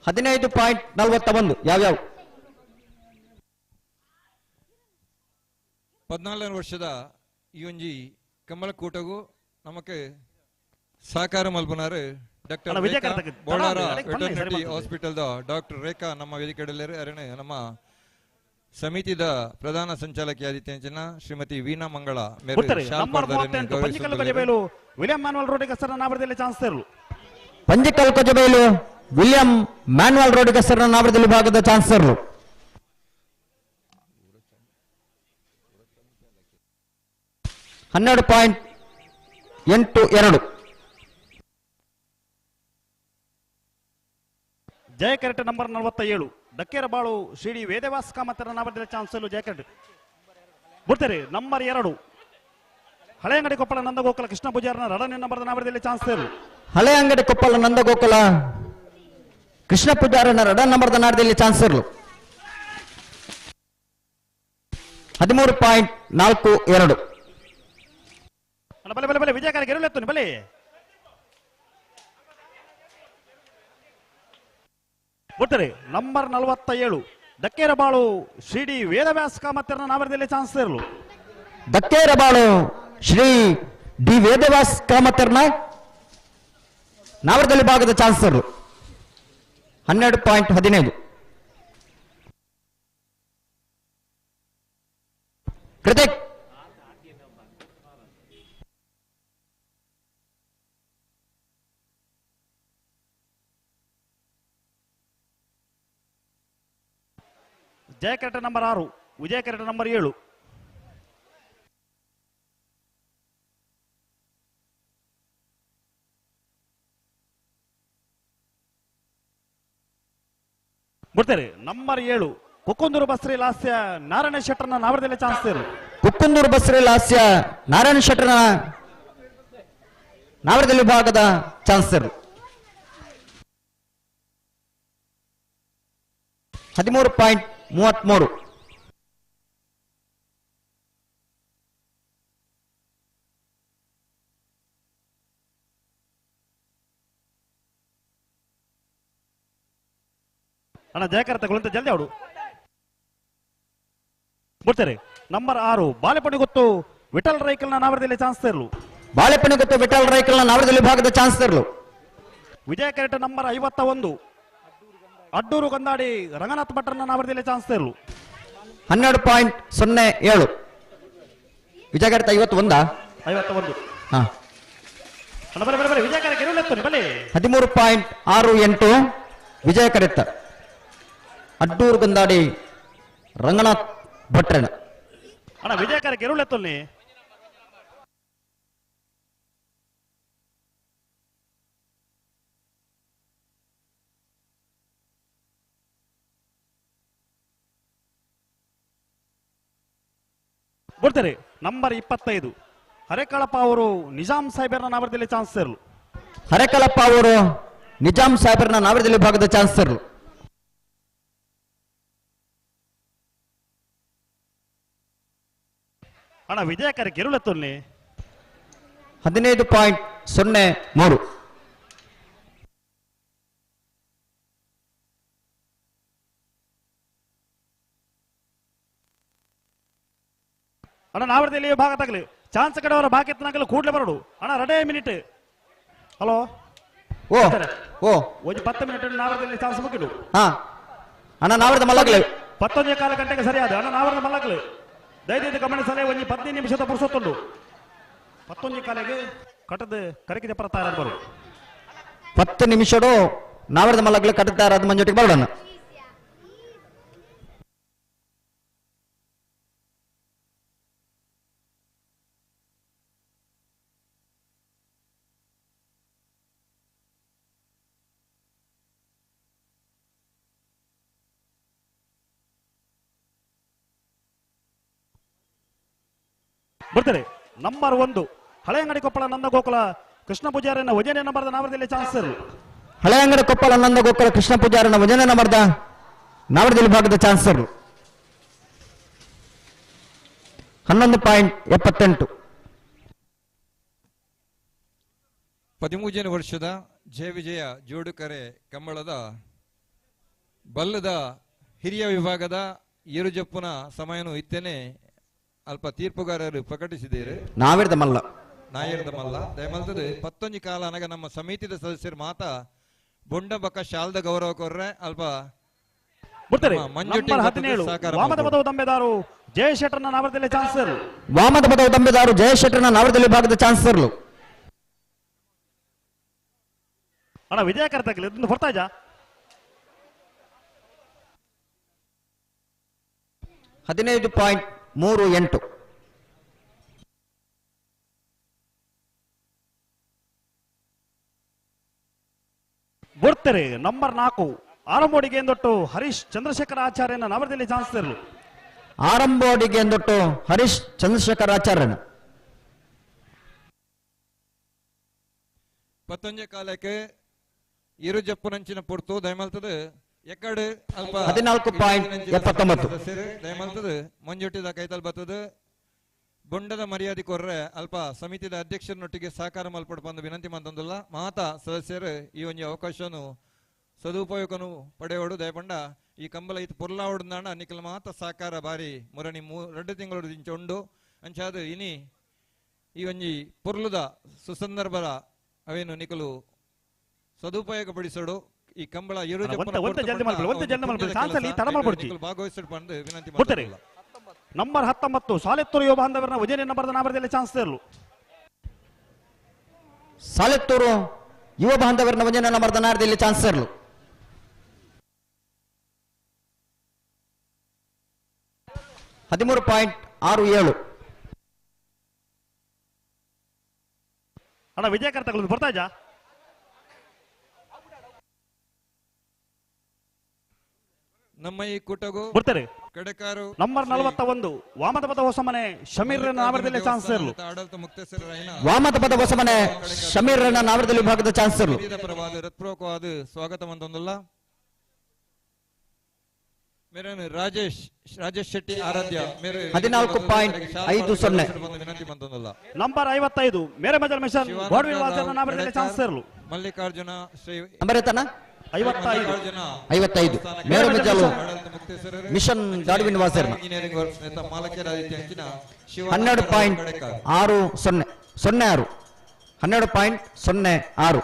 15.41. ಯಾವ್ಯಾವ 14 ವರ್ಷದ ಈ ಒಂಜಿ ಕಮಲಕೂಟಗೂ ನಮಕ್ ಸಹಕಾರ ಮಲ್ಪನಾರು doctor Bolara veterinary hospital doctor Rekha ನಮ್ಮ ವೇದಿಕೆಯಲ್ಲಿ ಅರಣೆ ನಮ್ಮ ಸಮಿತಿದ ಪ್ರಧಾನ ಸಂಚಾಲಕಿ ಆದಿತ್ಯಂಚನ ಶ್ರೀಮತಿ ವೀಣಾ ಮಂಗಳ ವಿಲಿಯಂ ಮ್ಯಾನುವಲ್ ರೋಡ್ ಹೆಸರನ್ನ ನಾವರದಲ್ಲಿ ಚಾನ್ಸ್ ಇರಲು. ಪಂಜಿಕಲ್ ಕೊಜಬೇಲು ವಿಲಿಯಂ ಮ್ಯಾನುವಲ್ ರೋಡ್ ಹೆಸರನ್ನ ನಾವರದಲ್ಲಿ ಭಾಗದ ಚಾನ್ಸ್ ಇರಲು. 12.82. ಜಯ ಕೆರೆಟ್ ನಂಬರ್ 47 ಡಕ್ಕೇರ ಬಾಳು ಶ್ರೀ ವೇದವಾಸ್ ಕಾಮತರ ನಾವರದಲ್ಲಿ ಚಾನ್ಸ್ ಇರಲು. ಜಯ ಕೆರೆಟ್ ಬಿಡ್ತಾರೆ ನಂಬರ್ 2 ಹಳೆ ಅಂಗಡಿ ಕೊಪ್ಪಳ ನಂದಗೋಕುಲ ಕೃಷ್ಣ ಪೂಜಾರನ 2ನೇ ನಂಬರ್ದ ನಾವರದಲ್ಲಿ ಚಾನ್ಸ್ ಇರಲು. ಹಳೆ ಅಂಗಡಿ ಕೊಪ್ಪಳ ನಂದಗೋಕುಲ ಕೃಷ್ಣ ಪೂಜಾರನ 2ನೇ ನಂಬರ್ದ ನಾಡದಲ್ಲಿ ಚಾನ್ಸ್ ಇರಲು. 13.42. ಬಲೆ ಬಲೆ ಬಲೆ ವಿಜಯಕರ ಗೆರುಳೆತ್ತು ಬಲೆ ಬಿಡ್ತಾರೆ. ನಂಬರ್ 47 ದಕ್ಕೇರಬಾಳು ಶ್ರೀ ಡಿ ವೇದವ್ಯಾಸ ಕಾಮತ್ಯರನ್ನ ನಾವರದಲ್ಲಿ ಚಾನ್ಸ್ ಇರಲು. ದಕ್ಕೇರಬಾಳು ಶ್ರೀ ಡಿ ವೇದವ್ಯಾಸ ಕಾಮತ್ಯರನ್ನ ನಾವರದಲ್ಲಿ ಭಾಗದ ಚಾನ್ಸ್ ಇರಲು. 12.15 ಕೃತಿಕ್ ಜಯ ಕೆರೆಟ ನಂಬರ್ 6 ವಿಜಯ ಕೆರೆಟ ನಂಬರ್ 7. ಬಿಡ್ತಾರೆ. ನಂಬರ್ 7 ಕುಕ್ಕುಂದೂರು ಬಸ್ರಿ ಲಾಸ್ಯ ನಾರಾಯಣ ಶೆಟ್ಟರ್ನ ನಾವರದಲ್ಲಿ ಚಾನ್ಸ್ ಇರಲು. ಕುಕ್ಕುಂದೂರು ಬಸ್ರಿ ಲಾಸ್ಯ ನಾರಾಯಣ ಶೆಟ್ಟರ್ನ ನಾವರದಲ್ಲಿ ಭಾಗದ ಚಾನ್ಸ್ ಇರಲು. 13.33 ಅಣ್ಣ ಜಯಕರ್ತಗಳು ಜಲ್ದಿ ಅವಡು ಬಿಡ್ತಾರೆ. ನಂಬರ್ 6 ಬಾಲೆಪಣಿ ಗೊತ್ತು ವಿಠಲ್ ರೈಕಲ್ನ ನಾವರದಲ್ಲಿ ಚಾನ್ಸ್ ಇರಲು. ಬಾಳೆಪಣಿ ಗೊತ್ತು ವಿಠಲ್ ರೈಕಲ್ನ ನಾವರದಲ್ಲಿ ಭಾಗದ ಚಾನ್ಸ್ ಇರಲು. ವಿಜಯ ಕೆರೆಟ ನಂಬರ್ 51 ಅಡ್ಡೂರು ಗಂದಾಡಿ ರಂಗನಾಥ್ ಭಟ್ರನ್ನ ನಾವರದಲ್ಲಿ ಚಾನ್ಸ್ ಇರಲು. 12.07 ವಿಜಯ ಕೆರೆತ 51 ಹಾ 13.68 ವಿಜಯ ಕೆರೆತ ಅಡ್ಡೂರು ಗಂದಾಡಿ ರಂಗನಾಥ್ ಭಟ್ರನ ಅಣ್ಣ ವಿಜಯ ಕೆರೆ ಗೆರುಳೆತ್ತಲ್ಲಿ ಬಿಡ್ತಾರೆ. ನಂಬರ್ 25 ಹರೇಕಳಪ್ಪ ಅವರು ನಿಜಾಮ್ ಸಾಹೇಬರನ್ನ ನಾವರದಲ್ಲಿ ಚಾನ್ಸ್ ಇರಲು. ಹರೇಕಳಪ್ಪ ಅವರು ನಿಜಾಮ್ ಸಾಹೇಬರನ್ನ ನಾವರದಲ್ಲಿ ಭಾಗದ ಚಾನ್ಸ್ ಇರಲು. ಅಣ್ಣ ವಿಜಯ ಕೆರೆ ಗೆರುಳೆತ್ತಲ್ಲಿ 15.03 ಅಣ್ಣ ನಾವರದಲ್ಲಿ ಭಾಗ ತಗಲಿ ಚಾನ್ಸ್ ಕಡೆಯವರ ಭಾಗ ಎತ್ತನಾಗಲು ಕೂಡ್ಲೆ ಬರೋಡು. ಅಣ್ಣ ರೆಡೇ ಮಿನಿಟ್ ಹಲೋ ಓ ಓ ಒಂದು 10 ಮಿನಿಟ್ ನಾವರದಲ್ಲಿ ಚಾನ್ಸ್ ಮುಗಿಡು. ಹಾ ಅಣ್ಣ ನಾವರದ ಮಲ್ಲಗಲೆ 11 ಕಾಲ ಗಂಟೆಗೆ ಸರಿಯಾದ ಅಣ್ಣ ನಾವರದ ಮಲ್ಲಗಲೆ ದಯವಿಟ್ಟು ಗಮನಿಸಲೇ ಒಂದು 15 ನಿಮಿಷದ ಪುರುಸೊತ್ತುಂಡು 11 ಕಾಲಿಗೆ ಕಟ್ಟದ ಕರಕಿದ ಪ್ರತಾರ ಬರು 10 ನಿಮಿಷಡು ನಾವರದ ಮಲ್ಲಗಲೆ ಕಟ್ಟುತ್ತಾರೆ ಅದು ಮಂಜೊಟ್ಟಿಗೆ ಬರೋಣ. ಬರ್ತಾರೆ. ನಂಬರ್ 1 ಹಳೆಯಂಗಡಿ ಕೊಪ್ಪಳ ನಂದ ಗೋಕುಲ ಕೃಷ್ಣ ಪೂಜಾರಿನ ವಜನೆ ನಂಬರ್ದ ನಾವರದಲ್ಲಿ ಚಾನ್ಸ್ ಇರಲು. ಹಳೆಯಂಗಡಿ ಕೊಪ್ಪಳ ನಂದ ಗೋಕುಲ ಕೃಷ್ಣ ಪೂಜಾರಿನ ವಜನೆ ನಂಬರ್ದ ನಾವರದಲ್ಲಿ ಭಾಗದ ಚಾನ್ಸ್ ಇರಲು. 11.78 13ನೇ ವರ್ಷದ ಜಯ ವಿಜಯ ಜೋಡುಕರೆ ಕಂಬಳದ ಬಲ್ಲದ ಹಿರಿಯ ವಿಭಾಗದ ಏರುಜಪ್ಪುನ ಸಮಯನು ಇತ್ತೇನೆ ಅಲ್ಪ ತೀರ್ಪುಗಾರರು ಪ್ರಕಟಿಸಿದ್ದೀರಿ. ನಾವಿರ್ದ ಮಲ್ಲ ದಯಮಲ್ತದೆ 11 ಕಾಲ ಅನಗ ನಮ್ಮ ಸಮಿತಿದ ಸದಸ್ಯರು ಮಾತ ಬೊಂಡ ಬಕ್ಕ ಶಾಲ್ದ ಗೌರವ ಕೊರ್ರೆ ಅಲ್ಪ ವಾಮದ ಬದವು ದಂಬೆದಾರು ಜಯಶೆಟ್ಟರ್ನ ನಾವರದಲ್ಲಿ ಚಾನ್ಸ್ ಇರಲು. ವಾಮದ ಬದವು ದಂಬೆದಾರು ಜಯಶೆಟ್ಟರ್ನ ನಾವರದಲ್ಲಿ ಭಾಗದ ಚಾನ್ಸ್ ಇರಲು. ಅಣ್ಣ ವಿಜಯ ಕರ್ತಕಲಿ ಇದನ್ನು ಬರ್ತಾ ಇದ್ದ 15.38 ಬರ್ತಾರೆ. ನಂಬರ್ 4 ಆರಂಭೋಡಿಗೆ ಎಂದೊಟ್ಟು ಹರೀಶ್ ಚಂದ್ರಶೇಖರ ಆಚಾರ್ಯನ ನಾವರದಲ್ಲಿ ಚಾನ್ಸ್ ಇರಲು. ಆರಂಭೋಡಿಗೆ ಎಂದೊಟ್ಟು ಹರೀಶ್ ಚಂದ್ರಶೇಖರ ಆಚಾರ್ಯನ 11 ಕಾಲಕ್ಕೆ ಇರುಜಪ್ಪುನಂಚಿನ ಪೊರ್ತು ದಯಮಲ್ತದ ಎಕ್ಕಡೆ ಅಲ್ಪ 14.79 ದಯಮಲ್ತದ ಮಂಜೊಟ್ಟಿದ ಕೈತಲ್ ಬರ್ತದ ಬೊಂಡದ ಮರ್ಯಾದೆ ಕೊರ್ರೆ ಅಲ್ಪ ಸಮಿತಿದ ಅಧ್ಯಕ್ಷರನೊಟ್ಟಿಗೆ ಸಹಕಾರ ಮಲ್ಪಡ ಬಂದು ವಿನಂತಿ ಮಂತಂದುಲ್ಲ ಮಾತಾ ಸದಸ್ಯರು ಈ ಒಂದು ಅವಕಾಶವನ್ನು ಸದುಪಯೋಗನು ಪಡೆಯೋಡು ದಯಪಂಡ ಈ ಕಂಬಲ ಇದು ಪೊರ್ಲಾವಡ್ದಾಣ ನಿಖಲ್ ಮಾತ ಸಹಕಾರ ಬಾರಿ ಮುರಣಿ 2 ತಿಂಗಳು ದಿಂಚೊಂಡು ಅಂಚಾದು ಇನಿ ಈ ಒಂಜಿ ಪೊರ್ಲುದ ಸುಸಂದರ್ಭದ ಅವೇನು ನಿಖಲು ಸದುಪಯೋಗ ಪಡಿಸೋಡು ಈ ಕಂಬಳ ಭಾಗವಹಿಸಲು ಬಂದು ವಿನಂತಿ ನಂಬರ್ 19 ಸಾಲೆತ್ತೂರು ಯುವ ಬಾಂಧವರನ್ನ ಉಜೇನಿ ನಂಬರ್ದ ನಾಮರದಲ್ಲಿ ಚಾನ್ಸ್ ತೇರಲು ಸಾಲೆತ್ತೂರು ಯುವ ಬಾಂಧವರನ್ನ ಉಜೇನಿ ನಂಬರ್ದ ನಾಮರದಲ್ಲಿ ಚಾನ್ಸ್ ತೇರಲು 13.67 ಅಣ್ಣ ವಿಜಯಕರ ತಗೊಳ್ಳೋದು ಬರ್ತಾ ಇದ್ಯಾ ನಮ್ಮ ಈ ಕೂಟಗೂ ಬರ್ತಾರೆ ಕಡೆಕಾರು ನಂಬರ್ 41 ವಾಮತಪದ ಹೊಸಮನೆ ಶಮೀರ್ ನಾಮರದಲ್ಲಿ ಚಾನ್ಸ್ ತೇರಲು ಆಡಳಿತ ಮುಕ್ತೇಸರೈನ ವಾಮತಪದ ಹೊಸಮನೆ ಶಮೀರ್ ನಾಮರದಲ್ಲಿ ವಿಭಾಗದ ಚಾನ್ಸ್ ತೇರಲು ಹೃತ್ಪೂರ್ವಕವಾದ ಸ್ವಾಗತ ಮಂತಂದುಲ್ಲ ರಾಜೇಶ್ ಶೆಟ್ಟಿ ಆರಾಧ್ಯ 14.50 ವಿನಂತಿ ಮಂತಂದುಲ್ಲ ನಂಬರ್ 55 ಮೇರೆ ಮಜಲ್ ಮಿಷನ್ ಗೋಡ್ವಿಲ್ ವಾಸನ ನಾಮರದಲ್ಲಿ ಚಾನ್ಸ್ ತೇರಲು ಮಲ್ಲಿಕಾರ್ಜುನ ಶ್ರೀ ನಂಬರ್ ಎತ್ತನ 55 ಮೇರೆ ಮಜಲ್ ಮಿಷನ್ ಗಾಡ್ವಿನ್ ವಾಸರ್ನ 12.60 12.06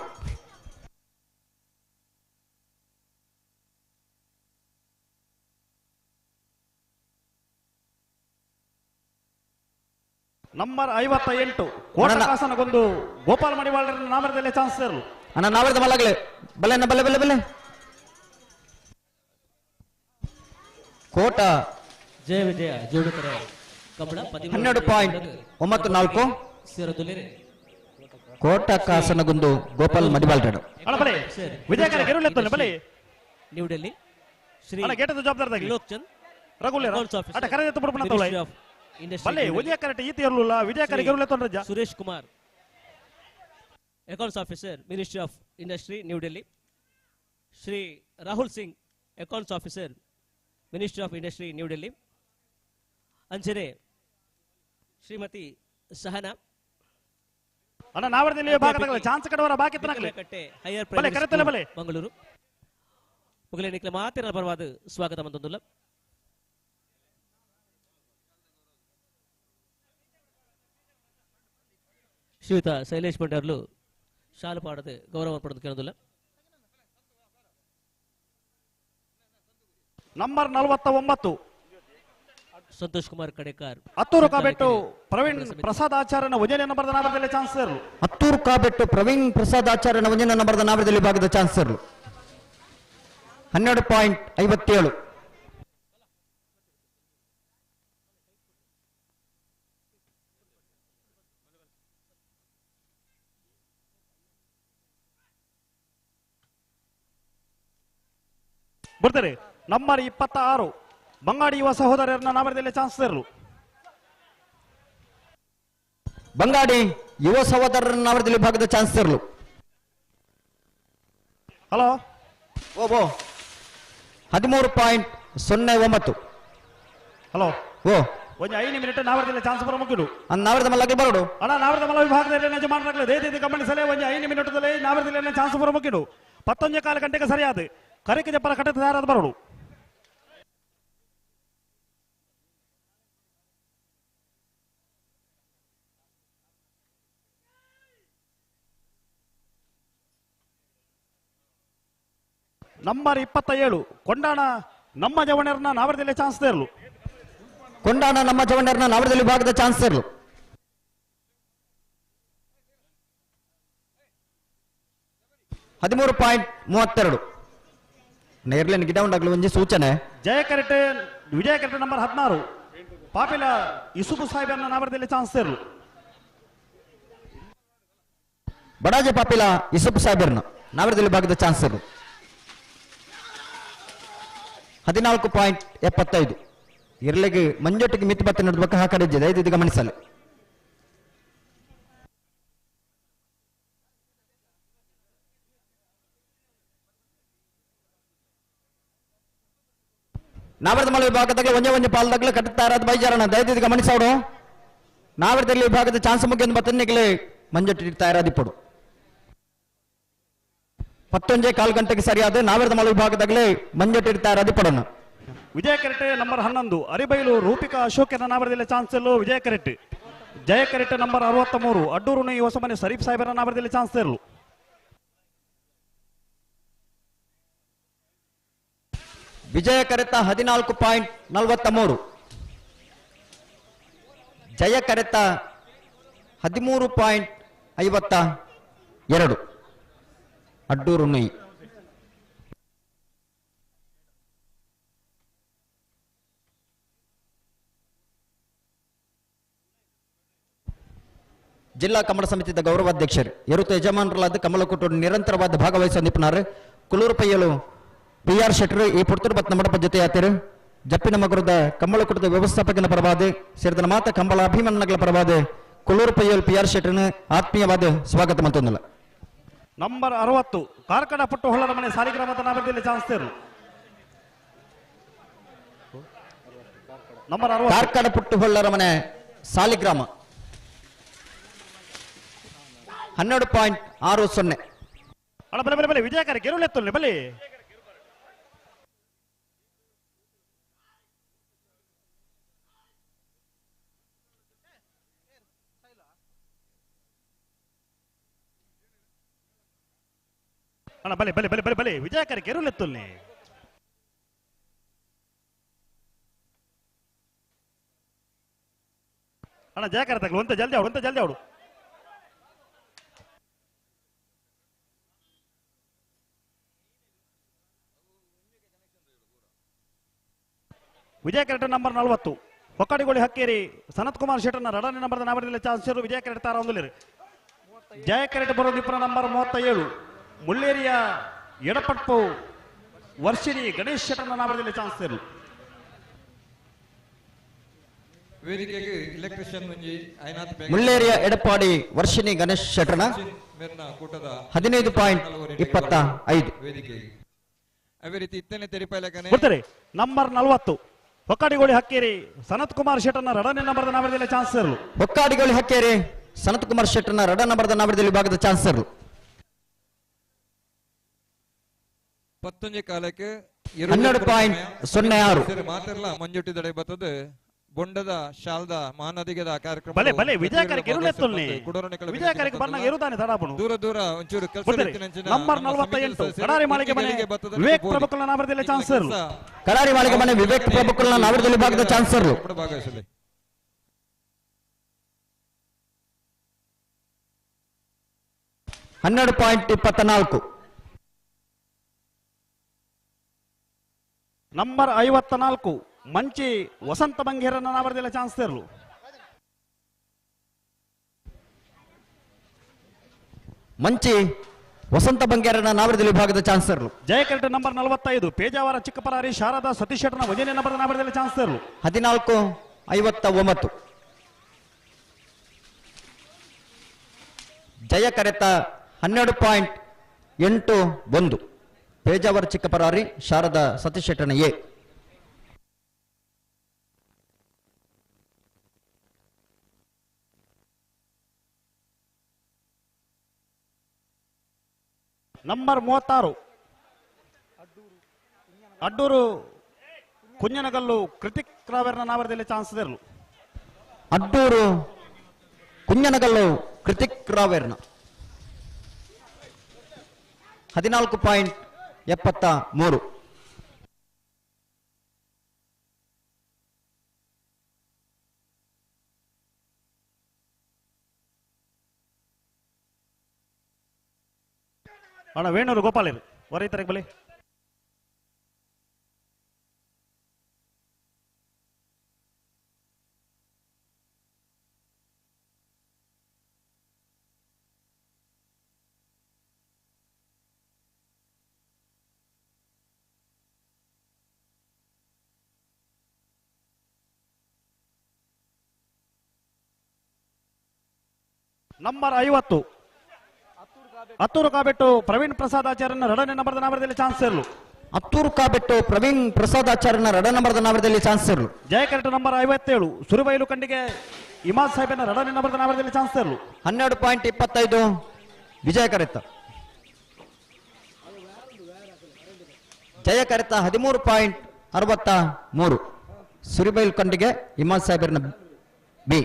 ನಂಬರ್ 58 ಕೋಟಕಾಸನಗೊಂದು ಗೋಪಾಲ್ ಮಡಿವಾಳರ ನಾಮರದಲ್ಲಿ ಚಾನ್ಸ್ ತೇರಲು ಅಣ್ಣ ನಾವರದ ಮಲಗಲೆ ಬಲ್ಲೆ ಬಲ್ಲೆ ಬಲ್ಲೆ ಬಲ್ಲೆ ಕೋಟ ಜಯ ವಿಜಯ ಜೋಡುಕರೆ ಕಬಳ 12.94 ಸೇರದುಲಿರೆ ಕೋಟ ಕಾಸನಗುಂದು ಗೋಪಾಲ್ ಮಡಿವಾಳರು ಅಣ್ಣ ಬಲೆ ವಿಜಯಕರ ಗೆರುಲೆತ್ತನೆ ಬಲೆ ನ್ಯೂ ಡೆಲ್ಲಿ ಶ್ರೀ ಅಣ್ಣ ಗೇಟದ ಜವಾಬ್ದಾರದಾಗಿ ಲೋಕ್ಚಂದ್ ರಘುಲೇರ ಅಟ ಕರೆದೆತ್ತು ಬಿಡ್ಬಿಡ್ತಾವಲ್ಲ ಬಲೆ ವಿಜಯಕರ ಈತಿ ಇರಲಿಲ್ಲ ವಿಜಯಕರ ಗೆರುಲೆತ್ತನೆ ರಜ Suresh Kumar accounts officer ministry of industry new Delhi Shri Rahul Singh accounts officer ministry of industry new Delhi ಅಂಚನೆ ಶ್ರೀಮತಿ ಸಹನಾ ಅಣ್ಣ ನಾವರದಲ್ಲಿ ಭಾಗದ ಚಾನ್ಸ್ ಕಡವರ ಬಾಕಿ ಕಟ್ಟೆ ಹೈಯರ್ ಪ್ರೈಮರಿ ಬಲೆ ಮಂಗಳೂರು ಮುಗಲೆ ನಿಕ್ಲೆ ಮಾತಿನ ಪರವಾದ ಸ್ವಾಗತ ಮಂತಂದುಲ್ಲ ಶ್ರೀಯುತ ಶೈಲೇಶ್ ಪಂಡ್ಯರ್ಲು ಶಾಲು ಪಾಡದೆ ಗೌರವ ಪಡೆದು ಕೇಳೋದಿಲ್ಲ ನಂಬರ್ 49 ಸಂತೋಷ್ ಕುಮಾರ್ ಕಡೆಕಾರ್ ಹತ್ತೂರು ಕಾಬೆಟ್ಟು ಪ್ರವೀಣ್ ಪ್ರಸಾದ್ ಆಚಾರ್ಯನ ಉಜೇನಿ ನಂಬರ್ದ ನಾಮರದಲ್ಲಿ ಚಾನ್ಸ್ ತೇರಲು ಹತ್ತೂರು ಕಾಬೆಟ್ಟು ಪ್ರವೀಣ್ ಪ್ರಸಾದ್ ಆಚಾರ್ಯನ ಉಜೇನಿ ನಂಬರ್ದ ನಾಮರದಲ್ಲಿ ವಿಭಾಗದ ಚಾನ್ಸ್ ತೇರಲು 12.57 ಬರ್ತಾರೆ ನಂಬರ್ 26 ಬಂಗಾಡಿ ಯುವ ಸಹೋದರರನ್ನ ನಾಮರದಲ್ಲಿ ಚಾನ್ಸ್ ತೇರಲು ಬಂಗಾಡಿ ಯುವ ಸಹೋದರರ ನಾಮರದಲ್ಲಿ ವಿಭಾಗದ ಚಾನ್ಸ್ ತೇರಲು ಹಲೋ ಓ 13.09 ಹಲೋ ಓ ಒಂದು 5 ಮಿನಿಟ್ ನಾವರದಲ್ಲಿ ಚಾನ್ಸ್ ಬರ ಮುಗಿದು ನಾವರದ ಮಲ್ಲಗೆ ಬರೋಡು ಅಣ್ಣ ನಾವರದ ಮಲ್ಲ ವಿಭಾಗದಲ್ಲಿ ಯಜಮಾನರಾಗಲಿ ದೇದಿ ಗಮನಿಸಲೇ ಒಂದು 5 ಮಿನಿಟ್ದಲ್ಲಿ ನಾವರದಲ್ಲಿ ಚಾನ್ಸ್ ಬರ ಮುಗಿದು 11 ಗಂಟೆಗೆ ಸರಿಯಾದ ಕರಿಕೆ ಜಪ್ಪರ ಕಟ್ಟೆ ತಯಾರಾದ ಬರೋಡು ನಂಬರ್ 27 ಕೊಂಡಾಣ ನಮ್ಮ ಜವಣರನ್ನ ನಾವರದಲ್ಲಿ ಚಾನ್ಸ್ ತೇರಲು ಕೊಂಡಾಣ ನಮ್ಮ ಜವಣರನ್ನ ನಾವರದಲ್ಲಿ ವಿಭಾಗದ ಚಾನ್ಸ್ ತೇರಲು 13.32 ನೇರ್ಲೆನ್ ಗಿಡ ಉಂಡಾಗ್ಲು ಒಂಜಿ ಸೂಚನೆ ವಿಜಯ ಕರೆಕ್ಟ್ ನಂಬರ್ 16 ಪಾಪಿಲ ಇಸುಬು ಸಾಹೇಬರನ್ನ ನಾವರದಲ್ಲಿ ಚಾನ್ಸ್ ತೇರಲು ಬಡಾಜೆ ಪಾಪಿಲ ಇಸುಬು ಸಾಹೇಬರನ್ನ ನಾವರದಲ್ಲಿ ವಿಭಾಗದ ಚಾನ್ಸ್ ತೇರಲು 14.75 ಇರ್ಲೆಗೆ ಮಂಜೊಟ್ಟಿಗೆ ಮಿತ್ತು ಬತ್ತೆ ನಡೆದಬೇಕು ಆ ಕಡೆ ದಯವಿಟ್ಟು ಗಮನಿಸಲು ನಾವರದ ಮಳೆ ವಿಭಾಗದಾಗಲೇ ಒಂದೇ ಪಾಲದಾಗಲೇ ಕಟ್ಟುತ್ತಾ ಇರೋದು ಬೈಜಾರಣ ದಯವಿಟ್ಟು ಗಮನಿಸೋಡು ನಾವರದಲ್ಲಿ ವಿಭಾಗದ ಚಾನ್ಸ್ ಮುಗಿದ ಮತ್ತನ್ನಿಗೆ ಮಂಜಟ್ಟು ತಯಾರಾದಿಪ್ಪಡು 11:15 ಗಂಟೆಗೆ ಸರಿಯಾದ ನಾವರದ ಮಲ ವಿಭಾಗದಾಗಲೇ ಮಂಜಟ್ಟು ತಯಾರಾದಿಪ್ಪಡೋಣ. ವಿಜಯ ಕೆರೆಟ್ ನಂಬರ್ 11 ಅರಿಬೈಲು ರೂಪಿಕಾ ಅಶೋಕನ ನಾವರದಲ್ಲಿ ಚಾನ್ಸ್ ಎಲ್ಲೋ ವಿಜಯ ಕೆರೆಟ್. ಜಯ ಕೆರೆಟ್ ನಂಬರ್ 63 ಅಡ್ಡೂರು ನುಯಿ ಹೊಸಮನೆ ಶರೀಫ್ ಸಾಹೇಬರ ನಾವರದಲ್ಲಿ ಚಾನ್ಸ್ ಎಲ್ಲೋ. ವಿಜಯ ಕರೆತ 14.43, ಜಯ ಕರೆತ 13.52, ಅಡ್ಡೂರು ನುಯಿ. ಜಿಲ್ಲಾ ಕಮಲ ಸಮಿತಿಯ ಗೌರವಾಧ್ಯಕ್ಷರು ಎರುತ ಯಜಮಾನರಲ್ಲಾದ ಕಮಲಕುಟ್ಟು ನಿರಂತರವಾದ ಭಾಗವಹಿಸಂದಿಪ್ಪನಾರು ಕುಲೂರು ಪಯ್ಯಲು PR ಶೆಟ್ಟರು ಈ ಪುರ್ತುರ್ಬತ್ ನಮ್ಮಡಪ ಜೊತೆ ಆತಿರು ಜಪ್ಪಿನ ಮಗರದ ಕಮ್ಮಳಕುಟದ ವ್ಯವಸ್ಥಾಪಕನ ಪರವಾದ ಸೇರಿದ ಮಾತ ಕಂಬಳ ಅಭಿಮನ್ನಗಳ ಪರವಾದ ಕುಲೂರು ಪಯ್ಯಲು PR ಶೆಟ್ಟರನ್ನು ಆತ್ಮೀಯವಾದ ಸ್ವಾಗತ ಮಂತೊಂದಿಲ್ಲ. ನಂಬರ್ 60 ಕಾರ್ಕಡ ಪುಟ್ಟು ಹೊಳ್ಳರ ಮನೆ ಸಾಲಿಗ್ರಾಮದ ನಾವರದಲ್ಲಿ ಚಾನ್ಸ್ ತೇರು. ನಂಬರ್ 60 ಕಾರ್ಕಡ ಪುಟ್ಟು ಹೊಳ್ಳರ ಮನೆ ಸಾಲಿಗ್ರಾಮ 12.60. ಅಣ್ಣ ಬಲೆ ಬಲೆ ಬಲೆ ವಿಜಯಕಾರಿ ಗೆರುಳೆತ್ತೊಲ್ಲೆ ಬಲೆ ಅಣ್ಣ ಬಲೆ ಬಲೆ ಬಲೆ ಬಲೆ ಬಲೆ ವಿಜಯಕಾರಿ ಗೆರುಳೆತ್ತೊಲ್ಲೆ ಅಣ್ಣ ಜಯಕಾರ ತಗಲು ಒಂತ ಜಲ್ದಿ ಅವಡು ವಿಜಯ ಕೆರೆಟ್ ನಂಬರ್ 40 ಹೊಕ್ಕಡಿಗೋಳಿ ಹಕ್ಕೇರಿ ಸನತ್ ಕುಮಾರ್ ಶೆಟ್ಟರ್ನ ರಡನೆ ನಂಬರ್ ನಾವರದಲ್ಲಿ ಚಾನ್ಸ್ ವಿಜಯ ಕೆರೆಟ್ ತಾರ ಒಂದಲಿರು. ಜಯ ಕೆರೆಟ್ ಬರೋ ನಿಪುಣ ನಂಬರ್ 37 ಮುಳ್ಳೇರಿಯ ಎಡಪಟ್ಟು ವರ್ಷಿಣಿ ಗಣೇಶ್ ಶೆಟ್ಟರ್ನ ನಾವರದಲ್ಲಿ ಚಾನ್ಸ್ ಇರು. ವೇದಿಕೆಗೆ ಎಲೆಕ್ಟ್ರಿಷಿಯನ್ ಮುಳ್ಳೇರಿಯ ಎಡಪಾಡಿ ವರ್ಷಿಣಿ ಗಣೇಶ್ ಶೆಟ್ಟರ್ನ 15.25 ವೇದಿಕೆಗೆ ಅದೇ ರೀತಿ ಇತ್ತನೆ ತೆರಿಪಾಯಲಕನೆ ನಂಬರ್ 40 ಹೊಕ್ಕಡಿಗೋಳಿ ಹಕ್ಕೇರಿ ಸನತ್ ಕುಮಾರ್ ಶೆಟ್ಟರ್ನ ರಡನೆ ನಂಬರ್ ನಾವರದಲ್ಲಿ ಚಾನ್ಸ್ ಇರಲು. ಹೊಕ್ಕಡಿಗೋಳಿ ಹಕ್ಕೇರಿ ಸನತ್ ಕುಮಾರ್ ಶೆಟ್ಟರ್ನ ರಡ ನಂಬರ್ ನಾವರದಲ್ಲಿ ವಿಭಾಗದ ಚಾನ್ಸ್ ಇರಲು. 11 ಕಾಲಕ್ಕೆ 12.06 ಮಾತೆಲ್ಲ ಮಂಜುಟ್ಟಿದಡೆ ಬರ್ತದೆ ಬೊಂಡದ ಶಾಲ್ದ ಮಹಾನದಿಗೆದ ಕಾರ್ಯಕ್ರಮ ಬಲೆ ಬಲೆ ವಿಜಯಕಾರಿ ಗೆರುಳೆತ್ತೊಲ್ಲೆ ವಿಜಯಕಾರಿಗೆ ಬರ್ನಾಗ ಇರುತ್ತಾನೆ ತಡಾಪನು ದೂರ ದೂರ ಒಂಚೂರು ಕೆಲಸ ನಂಬರ್ 48 ಕಡಾರಿ ಮಾಳಿಗೆ ಮನೆ ವಿವೇಕ್ ಪ್ರಭುಕುಲ ನಾವರದಲ್ಲಿ ಚಾನ್ಸ್ ಇರಲು. ಕಡಾರಿ ಮಾಳಿಗೆ ಮನೆ ವಿವೇಕ್ ಪ್ರಭುಕುಲ ನಾವರದಲ್ಲಿ ವಿಭಾಗದ ಚಾನ್ಸ್ ಇರಲು. ಭಾಗವಹಿಸಲಿ. ನಂಬರ್ 54 ಮಂಚಿ ವಸಂತ ಬಂಗೇರನ ನಾವರದಲ್ಲಿ ಚಾನ್ಸ್ ಇರಲು. ಮಂಚಿ ವಸಂತ ಬಂಗೇರನ ನಾವರದಲ್ಲಿ ವಿಭಾಗದ ಚಾನ್ಸ್ ಇರಲು. ಜಯ ಕೆರೆಟ್ ನಂಬರ್ 45 ಪೇಜಾವರ ಚಿಕ್ಕಪರಾರಿ ಶಾರದಾ ಸತೀಶ್ ಶೆಟ್ಟರ್ನ ವಜನೆ ನಂಬರ್ ನಾವರದಲ್ಲಿ ಚಾನ್ಸ್ ಇರಲು. 14.59 ಜಯ ಕರೆತ 12.81 ಪೇಜಾವರ ಚಿಕ್ಕಪರಾರಿ ಶಾರದಾ ಸತೀಶ್ ಶೆಟ್ಟರ್ನ ಎ. ನಂಬರ್ 36 ಅಡ್ಡೂರು ಕುಂಜನಗಲ್ಲು ಕೃತಿಕ್ ರಾವೇರ್ನ ನಾವರದಲ್ಲಿ ಚಾನ್ಸ್ ಇರಲು. ಅಡ್ಡೂರು ಕುಂಜನಗಲ್ಲು ಕೃತಿಕ್ ರಾವೇರ್ನ 14.73 ಅಣ್ಣ ವೇಣೂರು ಗೋಪಾಲ್ ಇರು ಹೊರೈತರಿಗೆ ಬಲಿ ನಂಬರ್ 50 ಹತ್ತೂರು ಕಾಬೆಟ್ಟು ಪ್ರವೀಣ್ ಪ್ರಸಾದ್ ಆಚಾರ್ಯನ ರಡನೆ ನಂಬರ್ ನಾವರದಲ್ಲಿ ಚಾನ್ಸ್ ಇರಲು. ಹತ್ತೂರು ಕಾಬೆಟ್ಟು ಪ್ರವೀಣ್ ಪ್ರಸಾದ್ ಆಚಾರ್ಯನ ರಡ ನಂಬರ್ ನಾವರದಲ್ಲಿ ಚಾನ್ಸ್ ಇರಲು. ಜಯ ಕೆರೆಟ್ ನಂಬರ್ 57 ಸುರುಬೈಲು ಕಂಡಿಗೆ ಇಮಾದ್ ಸಾಹೇಬನ ಎರಡನೇ ನಂಬರ್ದ ನಾವರದಲ್ಲಿ ಚಾನ್ಸ್ ತರಲು 12.25 ವಿಜಯ ಕರೆತ್ತ. ಜಯ ಕರೆತ್ತ 13.63 ಸುರಿಬೈಲ್ ಕಂಡಿಗೆ ಇಮಾದ್ ಸಾಹೇಬರ್ನ ಬಿ.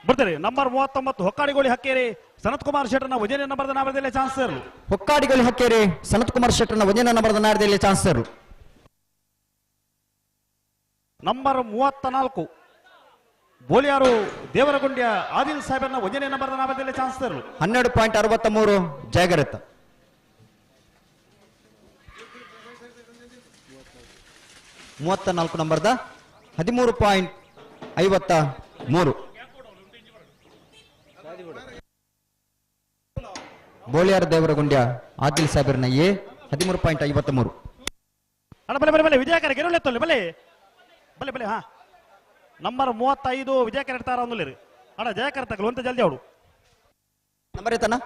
ಬರ್ತಾರೆ ನಂಬರ್ 39 ಹೊಕ್ಕಾಡಿಗೋಳಿ ಹಕ್ಕೇರಿ ಸನತ್ ಕುಮಾರ್ ಶೆಟ್ಟರ್ನ ವಜನ ನಂಬರ್ದ ನಾವರದಲ್ಲಿ ಚಾನ್ಸ್ ತರಲು. ಹೊಕ್ಕಾಡಿಗೋಳಿ ಹಕ್ಕೇರಿ ಸನತ್ ಕುಮಾರ್ ಶೆಟ್ಟರ್ನ ವಜನ ನಂಬರ್ದ ನಾರದಲ್ಲಿ ಚಾನ್ಸ್ ತರಲು. ನಂಬರ್ 34 ಬೋಲಿಯಾರು ದೇವರಗುಂಡ್ಯ ಆದಿಲ್ ಸಾಹೇಬನ ವಜನೆ ನಂಬರ್ದ ನಾವರದಲ್ಲಿ ಚಾನ್ಸ್ ತರಲು. 12.63 ಜಯಗರೆತ್ತ. 34 ನಂಬರ್ದ 13.53 ಬೋಳಿಯಾರ್ ದೇವರಗುಂಡ್ಯ ಆದಿಲ್ ಸಾಹೇಬರ್ನ ಎ 13.53. ಅಣ್ಣ ಬಲೆ ಬಲೆ ಬಲೆ ವಿಜಯಕರ ಗೆರಳೆತ್ತಲ್ಲ ಬಲೆ ಬಲೆ ಬಲೆ ಹಾ ನಂಬರ್ 35 ವಿಜಯಕರ ಇರ್ತಾರ ಅಂದ್ಲಿ ಅಣ್ಣ ಜಯಕರ ತಗಲು ಅಂತ ಜಲ್ದಿ ಅವಳು ನಂಬರ್ ಐತಣ್ಣ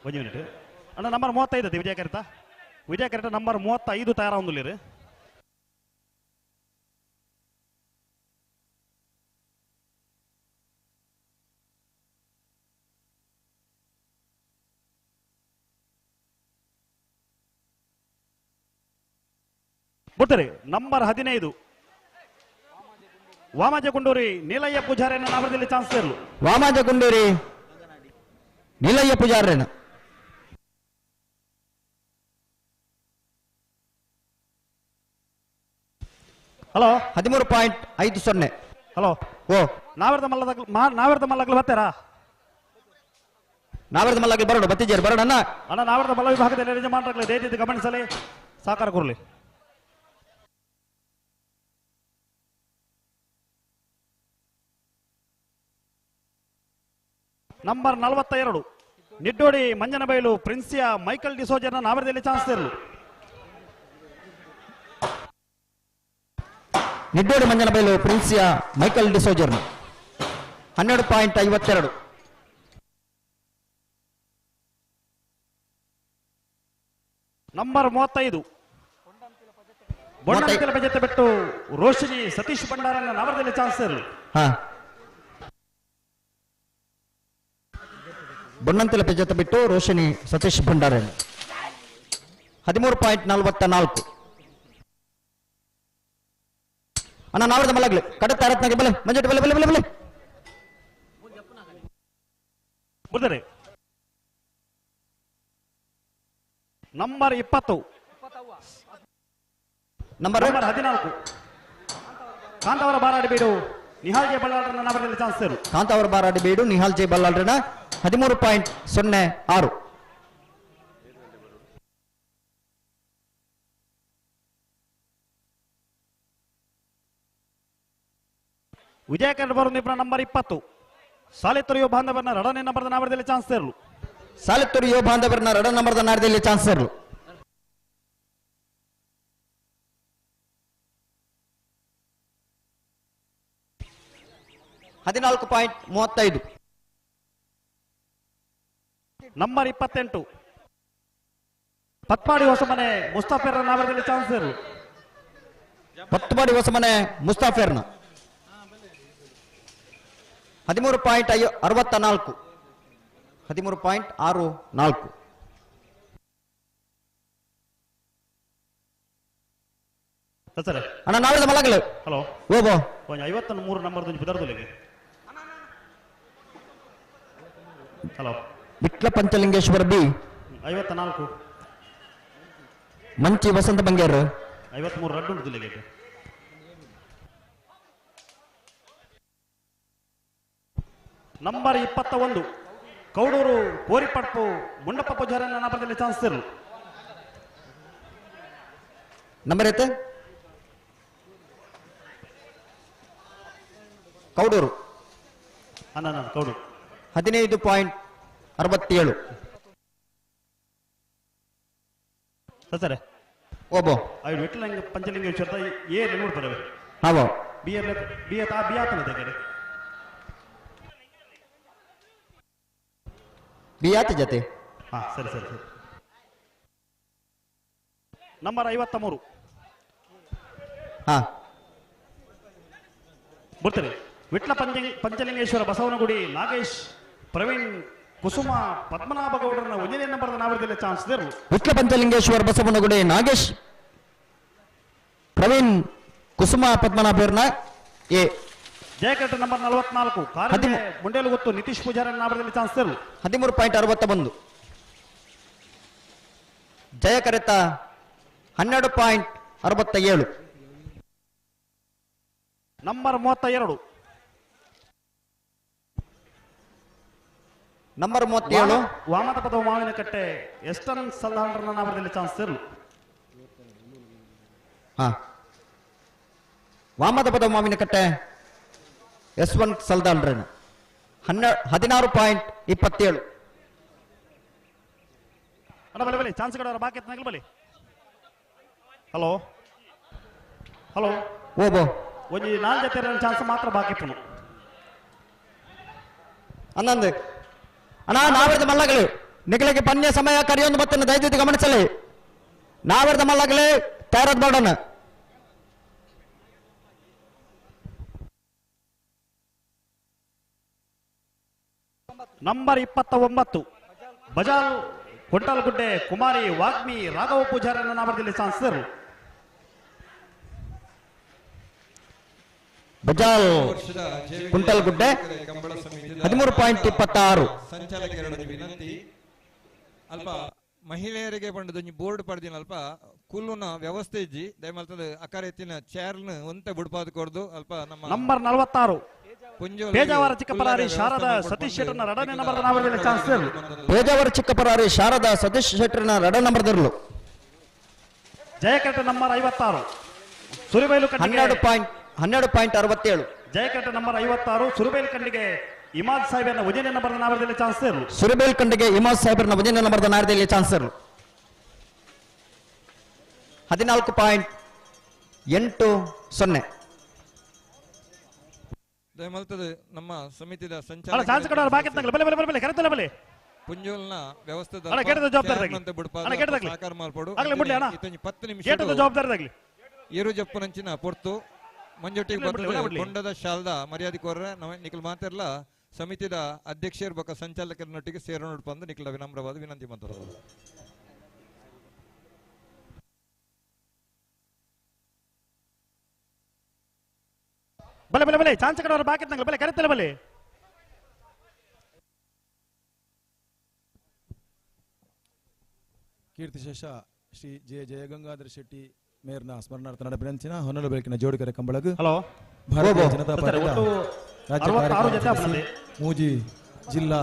ಒಂದು ಮಿನಿಟ್ ಅಣ್ಣ ನಂಬರ್ 35 ಐತಿ ವಿಜಯಕರ ನಂಬರ್ 35 ತಯಾರ ಅಂದ್ಲಿ ಬರ್ತಾರೆ ನಂಬರ್ 15 ವಾಮಾಜ ಗುಂಡೂರಿ ನೀಲಯ್ಯ ಪೂಜಾರಿಯನ್ನ ನಾವರದಲ್ಲಿ ಚಾನ್ಸ್ ತರಲು. ವಾಮಾಜ ಗುಂಡೂರಿ ನೀಲಯ್ಯ ಪೂಜಾರಿಯನ್ನ ಹಲೋ 13.50 ಹಲೋ ಓ ನಾವರದ ಮಲ್ಲಗಳು ಬರ್ತಾರಾ? ನಾವರದ ಮಲ್ಲಗಳು ಬರೋಣ ಬತ್ತಿಜೇರ್ ಬರೋಣ ಅಣ್ಣ ನಾವರದ ಮಲ್ಲ ವಿಭಾಗದಲ್ಲಿ ಯಜಮಾನರಾಗಲಿ ದಯವಿಟ್ಟು ಗಮನಿಸಲಿ ಸಹಕಾರ ಕೊರಲಿ. Number 42 Niddodi Manjanabailu Princia Michael ಡಿಸೋಜರ್ನ ನಾವರದಲ್ಲಿ chance ತರಲು. Niddodi Manjanabailu Princia Michael ಡಿಸೋಜರ್ನ 12.52 number 35 ಬೊಣ್ಣಂತಿಲ ಬೆಜತೆ ಬಿಟ್ಟು ರೋಶಿನಿ ಸತೀಶ್ ಭಂಡಾರನ್ನ ನಾವರದಲ್ಲಿ ಚಾನ್ಸ್ ತರಲು. ಬೊಣ್ಣಂತಿಲ ಬೆಜತೆ ಬಿಟ್ಟು ರೋಶಿನಿ ಸತೀಶ್ ಭಂಡಾರನ್ 13.44 ಅಣ್ಣ ನಾವರದ ಮಲಗ್ಲಿ ಕಡತ ಅರತ್ನಾಗೆ ಬಲೆ ಮಂಜಟ್ಟು ಬಲೆ ಬಲೆ ಬಲೆ ಬಲೆ ಬರ್ತಾರೆ ನಂಬರ್ 20 ನಂಬರ್ 14 ಕಾಂತವರ ಬಾರಾಡಿ ಬೀಡು ನಿಹಾಲ್ ಜೆ ಬಲ್ಲಾಳರನ್ನ ನಾವರದಲ್ಲಿ ಚಾನ್ಸ್ ತರಲು. ಕಾಂತವರ ಬಾರಾಡಿ ಬೀಡು ನಿಹಾಲ್ ಜೆ ಬಲ್ಲಾಳರನ್ನ 13.06 ವಿಜಯಕರ ಬರುವಂತ ನಂಬರ್ 20 ಸಾಲಿತುರಿಯೋ ಬಾಂಧವರನ್ನ ಎರಡನೇ ನಂಬರ್ದ ನಾವರದಲ್ಲಿ ಚಾನ್ಸ್ ತರಲು. ಸಾಲಿತುರಿಯೋ ಬಾಂಧವರನ್ನ ಎರಡನೇ ನಂಬರ್ದ ನಾರದಲ್ಲಿ ಚಾನ್ಸ್ ತರಲು. 14.35 ನಂಬರ್ 28 ಪತ್ಪಾಡಿ ಹೊಸಮನೆ ಮುಸ್ತಾಫಿರ್ ನಾವರದಲ್ಲಿ ಚಾನ್ಸ್ ತರಲು. ಪತ್ಪಾಡಿ ಹೊಸಮನೆ ಮುಸ್ತಾಫಿರ್ನ 13.64 13.64 ಸರ್ ಅಣ್ಣ ನಾವರದ ಮಲಗಲು ಹಲೋ ಓಬೋ 53 ನಂಬರ್ ಬಿದರ್ದೊಲಿಗೆ ಹಲೋ ವಿಟ್ಲ ಪಂಚಲಿಂಗೇಶ್ವರ ಬಿ 54 ಮಂಚಿ ವಸಂತ ಬಂಗೇರ್ 53 ರಡ್ಡು ದುಲಿಗೆ ನಂಬರ್ 21 ಕೌಡೂರು ಕೋರಿಪಡ್ಪು ಮುಂಡಪ್ಪ ಪೂಜಾರನ್ನ ನಾಪದಲ್ಲಿ ಚಾನ್ಸ್ ತರಲು. ನಂಬರ್ ಐತೆ ಕೌಡೂರು ಕೌಡೂರು 15.67 ಸರ್ ಓಬೋ ವಿಟ್ಲ ಪಂಚಲಿಂಗೇಶ್ವರದ ಏ ನೋಡ್ತಾರೆ ಹಾವ ಬಿಯಾತನ ತೆಗೆರೆ ಬಿಯಾತ ಜತೆ ಹಾ ಸರಿ ಸರಿ ಸರಿ. ನಂಬರ್ 53 ಹಾ ಬರ್ತಾರೆ. ವಿಟ್ಲ ಪಂಚಲಿಂಗೇಶ್ವರ ಬಸವನಗುಡಿ ನಾಗೇಶ್ ಪ್ರವೀಣ್ ಕುಸುಮ ಪದ್ಮನಾಭ ಗೌಡರನ್ನ 1ನೇ ನಂಬರ್ದ ನಾವರದಲ್ಲಿ ಚಾನ್ಸ್ ಇರಲು. ವಿಟ್ಲ ಪಂಚಲಿಂಗೇಶ್ವರ ಬಸವನಗುಡಿ ನಾಗೇಶ್ ಪ್ರವೀಣ್ ಕುಸುಮ ಪದ್ಮನಾಭರ್ನ ಎ. ಜಯಕಟ್ಟ ನಂಬರ್ 44 ಕಾರಣಿಗೆ ಮುಂಡೇಲು ಗೊತ್ತು ನಿತೀಶ್ ಪೂಜಾರಿ ನಾವರದಲ್ಲಿ ಚಾನ್ಸ್ ಇರಲು. 13.61. ಜಯಕರೆತ 12.67. ನಂಬರ್ 32 ನಂಬರ್ 37 ವಾಮದ ಪದವ ಮಾವಿನಕಟ್ಟೆ ಎಸ್ಟರ್ನ್ ಸಲ್ದಾಂಡ್ರನ ನಾವರದಲ್ಲಿ ಚಾನ್ಸ್ ಇರಲು. ಹಾ ವಾಮದ ಪದವ ಮಾವಿನಕಟ್ಟೆ S1 ಸಲ್ದಾಂಡ್ರನ್ 16.27. ಬಲೆ ಬಲೆ ಚಾನ್ಸ್ ಕಡೆ ಬಾಕಿ ಎತ್ತನಾಗಲಿ ಬಲೆ. ಹಲೋ ಹಲೋ ಓಬೋ ಒಂಜಿ 4 ಜೊತೆ ಚಾನ್ಸ್ ಮಾತ್ರ ಬಾಕಿ ಪುನು ಅನ್ನಂದು ಅಣ್ಣ ನಾವರದ ಮಲ್ಲಗಳು ನಿಖಿಲಕ್ಕೆ ಪನ್ಯ ಸಮಯ ಕರೆಯೊಂದು ಮತ್ತೆ ದಯವಿಟ್ಟು ಗಮನಿಸಲಿ. ನಾವರದ ಮಲ್ಲಗಳೇ ತಯಾರಾದ ಮಾಡೋಣ. ನಂಬರ್ 29 ಬಜಾಲ್ ಕೊಂಟಲ್ಗುಡ್ಡೆ ಕುಮಾರಿ ವಾಗ್ಮಿ ರಾಘವ ಪೂಜಾರನ್ನ ನಾವರದಲ್ಲಿ ಚಾನ್ಸ್ ಇರಲು. ಬಜಾಲ್ ಕುಂಟಲ್ಗುಡ್ಡೆ 13.26. ಸಂಚಾಲಕರ ವಿನಂತಿ ಅಲ್ಪ ಮಹಿಳೆಯರಿಗೆ ಬಂದದ್ದು ಬೋರ್ಡ್ ಪಡೆದಿನ ಅಲ್ಪ ಕುಲ್ಲುನ ವ್ಯವಸ್ಥೆ ಇಜ್ಜಿ ದಯಮಲ್ತದ ಅಕಾರ ಎತ್ತಿನ ಚೇರ್ನ ಒಂತ ಬಿಡ್ಪಾದ ಕೊರ್ದು ಅಲ್ಪ ನಮ್ಮ ನಂಬರ್ 46 ಪೇಜಾವರ ಚಿಕ್ಕಪರಾರಿ ಶಾರದಾ ಸತೀಶ್ ಶೆಟ್ಟರ್ನ 2ನೇ ನಂಬರ್ದ ನಾವರದಲ್ಲಿ ಚಾನ್ಸ್ ಇರಲು. ಪೇಜಾವರ ಚಿಕ್ಕಪರಾರಿ ಶಾರದಾ ಸತೀಶ್ ಶೆಟ್ಟರ್ನ 2ನೇ ನಂಬರ್ದಿರಲು. ಜಯಕಟ್ಟ ನಂಬರ್ 56 ಸುರಿಬೈಲು 12.67. ಜಯಕಟ್ಟ ನಂಬರ್ 56 ಸುರಿಬೈಲು ಕಂಡಿಗೆ ಇಮಾದ್ ಸಾಹೇಬನ 1ನೇ ನಂಬರ್ದ ನಾವರದಲ್ಲಿ ಚಾನ್ಸ್ ಇರಲು. ಸುರಿಬೇಲ್ ಕಂಡಿಗೆ ಇಮಾದ್ ಸಾಹೇಬರ್ನ 1ನೇ ನಂಬರ್ದ ನಾರದಲ್ಲಿ ಚಾನ್ಸ್ ಇರಲು. 14.80. ದಯಮಲ್ತದ ನಮ್ಮ ಸಮಿತಿದ ಅಲ್ಲ ಚಾನ್ಸ್ ಕಡೆ ಬಾಕಿ ಎತ್ತನಾಗಲಿ ಬಲೆ ಬಲೆ ಬಲೆ ಕರೆತಲ್ಲ ಬಲೆ ಪುಂಜೋಲ್ನ ವ್ಯವಸ್ಥೆ ಅಲ್ಲ ಕೇಟದ ಜವಾಬ್ದಾರಿಯಾಗಲಿ ಅಲ್ಲ ಕೇಟದಾಗಲಿ ಸಾಕಾರ ಮಾಡ್ಪಡು ಆಗಲಿ ಮುಡ್ಲಿ ಅಣ್ಣ 10 ನಿಮಿಷ ಕೇಟದ ಜವಾಬ್ದಾರಿಯಾಗಲಿ ಏರು ಜಪ್ಪನಂಚಿನ ಪೊರ್ತು ಮಂಜೊಟ್ಟಿಗೆ ಬರ್ತದೆ ಕೊಂಡದ ಶಾಲ್ದ ಮರ್ಯಾದೆ ಕೋರ್ರೆ ನಿಖಿಲ್ ಮಾತಿರ್ಲ ಸಮಿತಿದ ಅಧ್ಯಕ್ಷರ ಬಕ ಸಂಚಾಲಕರನೊಟ್ಟಿಗೆ ಸೇರೋಣ ಬಂದು ನಿಖಿಲ ವಿನಮ್ರವಾದ ವಿನಂತಿ ಮಾತಾಡೋದು. ಬಲೆ ಬಲೆ ಬಲೆ ಚಾನ್ಸ್ ಕಡೆ ಬಾಕಿ ಎತ್ತನಾಗಲಿ ಬಲೆ ಕರೆತಲ್ಲ ಬಲೆ ಕೀರ್ತಿಶೇಷ ಶ್ರೀ ಜಯಗಂಗಾಧರ ಶೆಟ್ಟಿ ಮೇರ್ನ ಸ್ಮರಣಾರ್ಥ ನಡೆಪಿನಂಚಿನ ಹೊನ್ನಲು ಬೆಳಕಿನ ಜೋಡಿಕರೆ ಕಂಬಳಗು ಹಲೋ ಭಾರತೀಯ ಜನತಾ ಪಾರ್ಟಿಯ ರಾಜ್ಯ ಕಾರ್ಯದರ್ಶಿ ಮೂಜಿ ಜಿಲ್ಲಾ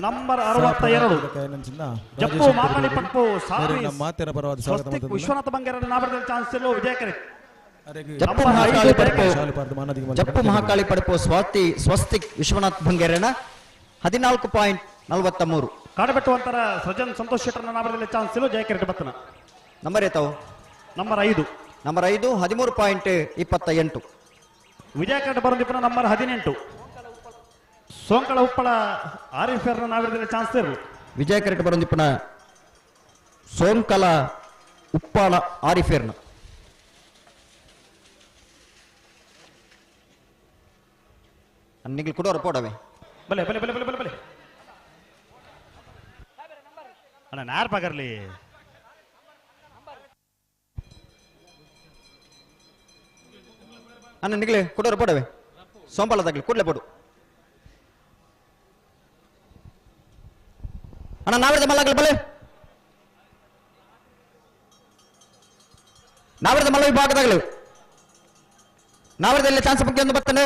ನಂಬರ್ 62 ಜಪ್ಪು ಮಾಕಳಿ ಪಟ್ಪು ಸಾರಿ ಮಾತೆರ ಪರವಾದ ಸ್ವಾಗತ ಮಾಡ್ತಾರೆ. ವಿಶ್ವನಾಥ ಬಂಗೇರನ ನಾಮದಲ್ಲಿ ಚಾನ್ಸ್ ಇಲ್ಲೋ ವಿಜಯಕರೆ ಜಪ್ಪು ಮಹಾಕಾಳಿ ಪಡಪು ಸ್ವಸ್ತಿಕ್ ವಿಶ್ವನಾಥ್ ಬಂಗೇರನ 14.43. ಕಾಡಬೆಟ್ಟುವಂತರ ಸೃಜನ್ ಸಂತೋಷ್ ಶೆಟ್ಟರ್ನ ನಾಮದಲ್ಲಿ ಚಾನ್ಸ್ ಇಲ್ಲೋ ಜಯಕರೆ ಬತ್ತನ ನಂಬರ್ ಏತಾವು ನಂಬರ್ 5 13.28. ವಿಜಯಕರೆ ಬರೋದಿಪ್ಪನ ನಂಬರ್ 18 ಸೋಂಕಳ ಉಪ್ಪಳ ಆರಿಫರ್ನ ನಾಮದಲ್ಲಿ ಚಾನ್ಸ್ ಇರು ವಿಜಯಕರೆ ಬರೋದಿಪ್ಪನ ಸೋಂಕಲ ಉಪ್ಪಾಳ ಆರಿಫೇರ್ನ ಅನ್ನಿಗೆ ಕೊಡೋರು ಪೋಡವೆ ಬಲೆ ಬಲೆ ಬಲೆ ಬಲೆ ಬಲೆ ಬಲೆ ಅಣ್ಣ ನಾರ್ ಪಗರ್ಲಿ ಅಣ್ಣ ನಿಗ್ಲೆ ಕೊಡೋರು ಪೋಡವೆ ಸೋಂಪಾಲದಾಗ್ಲಿ ಕೂಡಲೇ ಪೋಡು ಅಣ್ಣ ನಾವಿರದ ಮಲ್ಲಾಗ್ಲಿ ಬಲೆ ನಾವಿರದ ಮಲ್ಲ ವಿಭಾಗದಾಗಲಿ ನಾವಿರದಲ್ಲಿ ಚಾನ್ಸ್ ಬಗ್ಗೆ ಒಂದು ಬರ್ತಾನೆ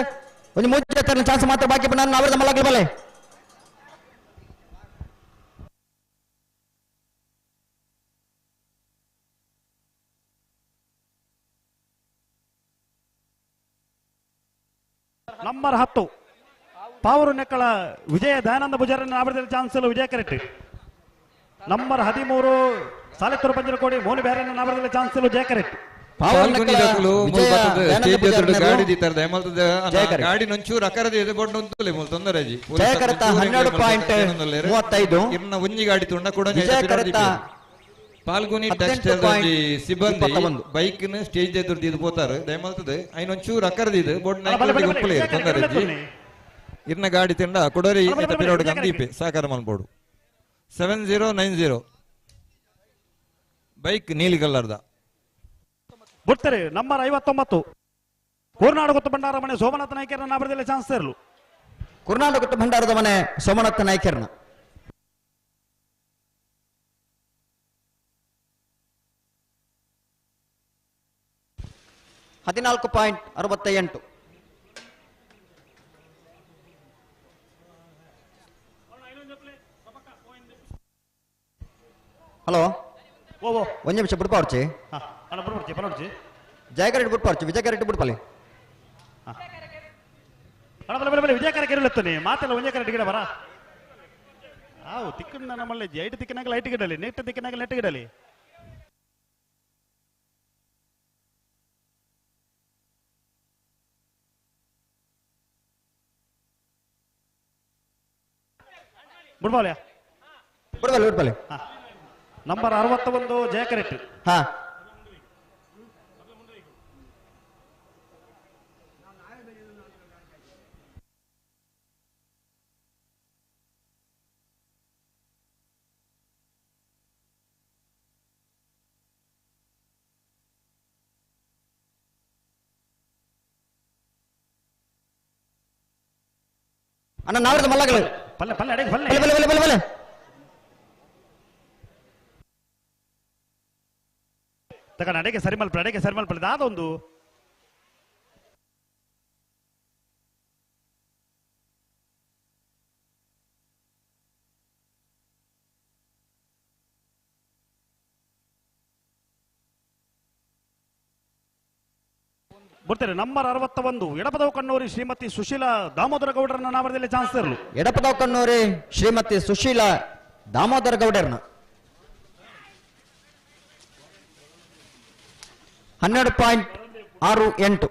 ಒಂದು 3 ಚಾನ್ಸ್ ಮಾತ್ರ ಬಾಕಿ ನಾನು ನಾವಿರದ ಮಲ್ಲಾಗ್ಲಿ ಬಲೆ ನಂಬರ್ 10 ಪಾವೂರು ನೆಕ್ಕಳ ವಿಜಯ ದಯಾನಂದ ಪೂಜಾರಿ ನಾಮದಲ್ಲಿ ಚಾನ್ಸ್ ಇಲ್ಲ ವಿಜಯ ಕರೆಕ್ಟ್. ನಂಬರ್ 13 ಸಾಲಿತ್ತೂರು ಪಂಜರಕೋಡಿ ಮೋನಿ ಬ್ಯಾರಿನ ನಾಮದಲ್ಲಿ ಚಾನ್ಸ್ ಇಲ್ಲ ವಿಜಯ ಕರೆಕ್ಟ್. ಪಾಲ್ಗೊನಿದಕಲು ಮುಲ್ಪತ್ತದ ಸ್ಟೇಜ್ ಎದುರು ಗಾಡಿ ದಿತ್ತಾರ ದಯಮಲ್ತದ ಗಾಡಿ ನೊಂಚೂರು ಅಕರದೆ ಎದೆ ಬೊಡ್ಡ ಉಂತಲೆ ಮುಲ್ ತೊಂದರೆಜಿ ಜಯಕರ್ತ 12.35 ಇರ್ನ ಒಂಜಿ ಗಾಡಿ ತುಂಡ ಕೂಡ ಪಾಲ್ಗೊನಿ ಟೆಕ್ಸ್ಟೈಲ್ ಸಿಬ್ಬಂದಿ ಬೈಕ್ ನ ಸ್ಟೇಜ್ ಎದುರು ದಿದ್ದು ಪೋತಾರ ದಯಮಲ್ತದ ಐನೊಂಚೂರು ಅಕರದಿದ್ದು ಬೊಡ್ಡ ನಾಯ್ಕಿ ಉಪ್ಪಲೆ ತೊಂದರೆಜಿ ಇರ್ನ ಗಾಡಿ ತಿಂಡ ಕೊಡರಿ ಪಿರೋಡ್ ಗಂದೀಪೆ ಸಾಕಾರ ಮಲ್ಪೋಡು 7090 ಬೈಕ್ ನೀಲಿ ಕಲ್ಲರ್ದ ಬಿಡ್ತಾರೆ ನಂಬರ್ 59 ಕುರ್ನಾಡು ಗುತ್ತು ಭಂಡಾರ ಮನೆ ಸೋಮನಾಥ ನಾಯ್ಕರ್ನ ನಾಬರದಲ್ಲಿ ಚಾನ್ಸ್ ಇರಲು ಕುರ್ನಾಡು ಗುತ್ತು ಭಂಡಾರದ ಮನೆ ಸೋಮನಾಥ ನಾಯ್ಕರ್ನ $14.68. ಹಲೋ ಒಂದು ನಿಮಿಷ ಬಿಡ್ಪಾರ್ಚಿ ಜಯಕರೆಡ್ಡಿ ಬಿಡ್ಪಾರ್ಚಿ ವಿಜಯಕರೆಡ್ಡಿ ಬಿಡ್ಪಲ್ಲಿ ವಿಜಯಕರ ಕೆರಳುತ್ತಾನೆ ಮಾತೆಲ್ಲ ವಿಜಯಕರೆಡ್ಡಿ ಗಿಡ ಬರ ಆವು ತಿಕ್ಕಣ್ಣ ನಮ್ಮಲ್ಲಿ ಐಟು ತಿಕ್ಕಿನಾಗ ಲೈಟ್ ಗಿಡಲಿ ನೆಟ್ ತಿಕ್ಕಿನಾಗ ನೆಟ್ ಗಿಡಲಿ ಬಿಡ್ಬಾಲ್ಯಾ ಬಿಡ್ಬಲ್ಲಿ ಬಿಡ್ಬಲ್ಲಿ ನಂಬರ್ 61 ಜಯಕರೆಟ್ಟಿ ಹಾ ಅಣ್ಣ ನಾವ್ರದ ಮಲ್ಲಗಳು ಪಲ್ಲೆ ಪಲ್ಲೆ ಅಡಿಗೆ ಪಲ್ಲೆ ಬಲ್ಲೆ ಬಲ್ಲೆ ಬಲ್ಲೆ ತಗೊಂಡು ಅಡೆಗೆ ಸರಿಮಲ್ಪಡೆ ಅದೊಂದು ಬಿಡ್ತಾರೆ ನಂಬರ್ 61 ಎಡಪದವ ಕಣ್ಣೂರಿ ಶ್ರೀಮತಿ ಸುಶೀಲಾ ದಾಮೋದರ ಗೌಡರನ್ನ ನಾಮದಲ್ಲಿ ಚಾನ್ಸ್ ಇರಲು ಎಡಪದವ ಕಣ್ಣೂರಿ ಶ್ರೀಮತಿ ಸುಶೀಲಾ ದಾಮೋದರ ಗೌಡರ್ನ 12.68.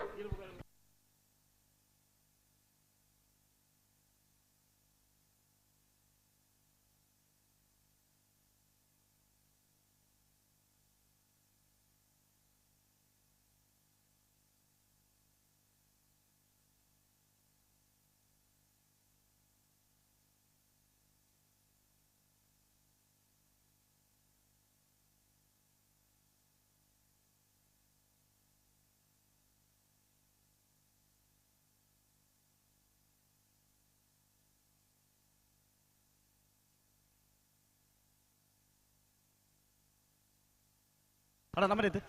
ಅಡ ನಮ್ಮರಿದ್ದು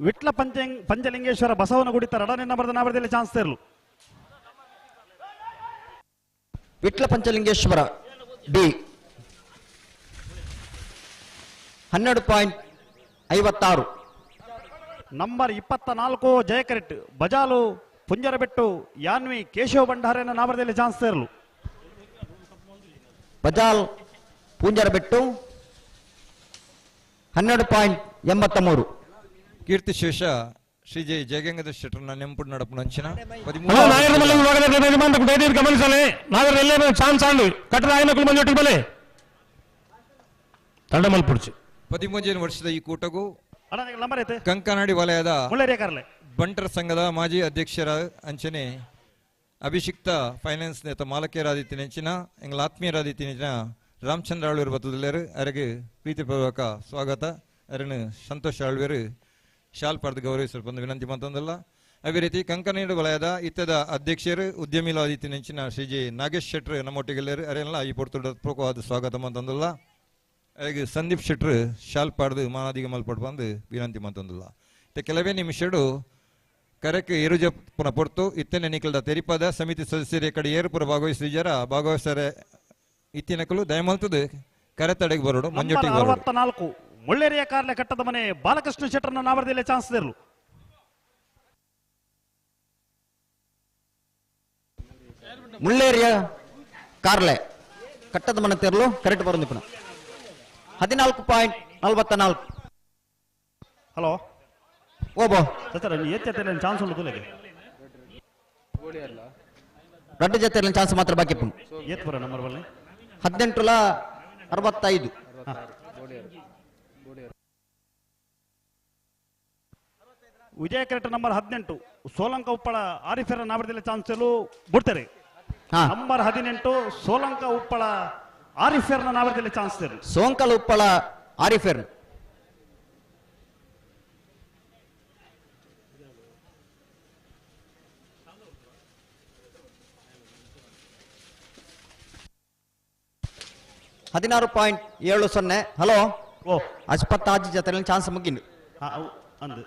ವಿಟ್ಲ ಪಂಚಲಿಂಗೇಶ್ವರ ಬಸವನಗುಡಿ ತರ ಅಡನಿನ ಬರೆದ ನಾಬರದಲ್ಲಿ ಚಾನ್ಸ್ ಇರಲು ವಿಟ್ಲ ಪಂಚಲಿಂಗೇಶ್ವರ ಡಿ 12.56. ನಂಬರ್ 24 ಜಯಕರೆಟ್ ಬಜಾಲು ಪುಂಜರಬೆಟ್ಟು ಯಾನ್ವಿ ಕೇಶವ ಭಂಡಾರನ ನಾಬರದಲ್ಲಿ ಚಾನ್ಸ್ ಇರಲು ಬಜಾಲ್ ಪುಂಜರಬೆಟ್ಟು 12.83. ಕೀರ್ತಿಶೇಷ ಶ್ರೀ ಜಯ ಜಯಗಂಗಾಧರ ಶೆಟ್ಟರ್ನ ನೆಂಪುಡು ನಡಪು ನಂಚಿನ ಗಮನಿಸಲೇ ನಾಗರ ಎಲ್ಲೇ ಚಾನ್ಸ್ ಆಂಡು ಕಟ್ಟಡ ಆಯ್ನಕ್ಕೂ ಮಂದಿ ಒಟ್ಟಿಗೆ ಬಲೆ ತಂಡ ಮಲ್ಪುಡ್ಚಿ 13ನೇ ವರ್ಷದ ಈ ಕೂಟಗೂ ನಂಬರ್ ಐತೆ ಕಂಕನಾಡಿ ವಲಯದ ಮುಳ್ಳೇರಿಯಕರ್ಲೆ ಬಂಟರ ಸಂಘದ ಮಾಜಿ ಅಧ್ಯಕ್ಷರ ಅಂಚನೆ ಅಭಿಷಿಕ್ತ ಫೈನಾನ್ಸ್ ನೇತ ಮಾಲಕೇರಾದಿತ್ಯ ನೆಂಚಿನ ಎಂಗಳ ಆತ್ಮೀಯರಾದಿತ್ಯ ರಾಮಚಂದ್ರ ಆಳ್ವೇರು ಬತ್ತದಲ್ಲೇರು ಅವರಿಗೆ ಪ್ರೀತಿಪೂರ್ವಕ ಸ್ವಾಗತ ಅವರನ್ನು ಸಂತೋಷ ಆಳ್ವೇರು ಶಾಲ್ ಪಡೆದು ಗೌರವಿಸಲು ಬಂದು ವಿನಂತಿ ಮತ್ತೊಂದಲ್ಲ ಅದೇ ರೀತಿ ಕಂಕನಾಡಿ ವಲಯದ ಇತ್ತದ ಅಧ್ಯಕ್ಷರು ಉದ್ಯಮಿಲಾದಿತ್ಯ ನೆಂಚಿನ ಶ್ರೀ ಜಿ ನಾಗೇಶ್ ಶೆಟ್ರು ನಮ್ಮೊಟ್ಟಿಗೆಲ್ಲರು ಅವರೆಲ್ಲ ಈ ಪೂರ್ವಕವಾದ ಸ್ವಾಗತ ಮತ್ತೊಂದಲ್ಲ ಅವರಿಗೆ ಸಂದೀಪ್ ಶೆಟ್ರು ಶಾಲ್ ಪಡೆದು ಮಾನಾದಿಗೆ ಮಲ್ಪಟ್ಟು ಬಂದು ವಿನಂತಿ ಮತ್ತೊಂದಲ್ಲ ಇತ್ತ ಕೆಲವೇ ನಿಮಿಷಡು ಕರೆಕ್ಕೆ ಏರುಜಪ್ಪನ ಪೊರ್ತು ಇತ್ತನೆ ನಿಖಲ್ದ ತೆರಿಪದ ಸಮಿತಿ ಸದಸ್ಯರ ಕಡೆ ಏರುಪುರ ಭಾಗವಹಿಸಿದರ ಭಾಗವಹಿಸರೆ ಇತ್ತಿನಕಲು ದಯಮಲ್ತದ ಕರೆತಡೆಗೆ ಬರೋಡು ಮಂಜೊಟ್ಟಿಗೆ 64 ಮುಳ್ಳೇರಿಯ ಕಾರ್ಲೆ ಕಟ್ಟದ ಮನೆ ಬಾಲಕೃಷ್ಣ ಶೆಟ್ಟರ್ನ ನಾವರದಲ್ಲಿ ಚಾನ್ಸ್ ಇರಲು ಮುಳ್ಳೇರಿಯ ಕಾರ್ಲೆ ಕಟ್ಟದ ಮನೆ ತೆರಲು ಕರೆಕ್ಟ್ ಬರೋದು 14.44. ಹಲೋ ಓಬೋ ಸರ್ ಎತ್ತೆ ಚಾನ್ಸ್ ಉಂಟು ತುಲೆಗೆ ರಡ್ಡು ಜೊತೆ ಚಾನ್ಸ್ ಮಾತ್ರ ಬಾಕಿ ಪುಂಡು ಏತ್ ಬರ ನಂಬರ್ ಬಲ್ಲಿ 1865 ವಿಜಯ ಕ್ಯಾರೆಕ್ಟರ್ ನಂಬರ್ 18 ಸೋಲಂಕ ಉಪ್ಪಳ ಆರಿಫೆರ ನಾವರದಲ್ಲಿ ಚಾನ್ಸ್ ಬಿಡ್ತಾರೆ. ನಂಬರ್ 18 ಸೋಲಂಕ ಉಪ್ಪಳ ಆರಿಫೆರ್ನ ನಾವರದಲ್ಲಿ ಚಾನ್ಸ್ ತೆರು ಸೋಂಕಲ್ ಉಪ್ಪಳ ಆರಿಫೆರ್ $16.70. ಹಲೋ ಅಶ್ಪತ್ ಆಜಿ ಜೊತೆ ಚಾನ್ಸ್ ಮುಗಿಂದು ಅಂದು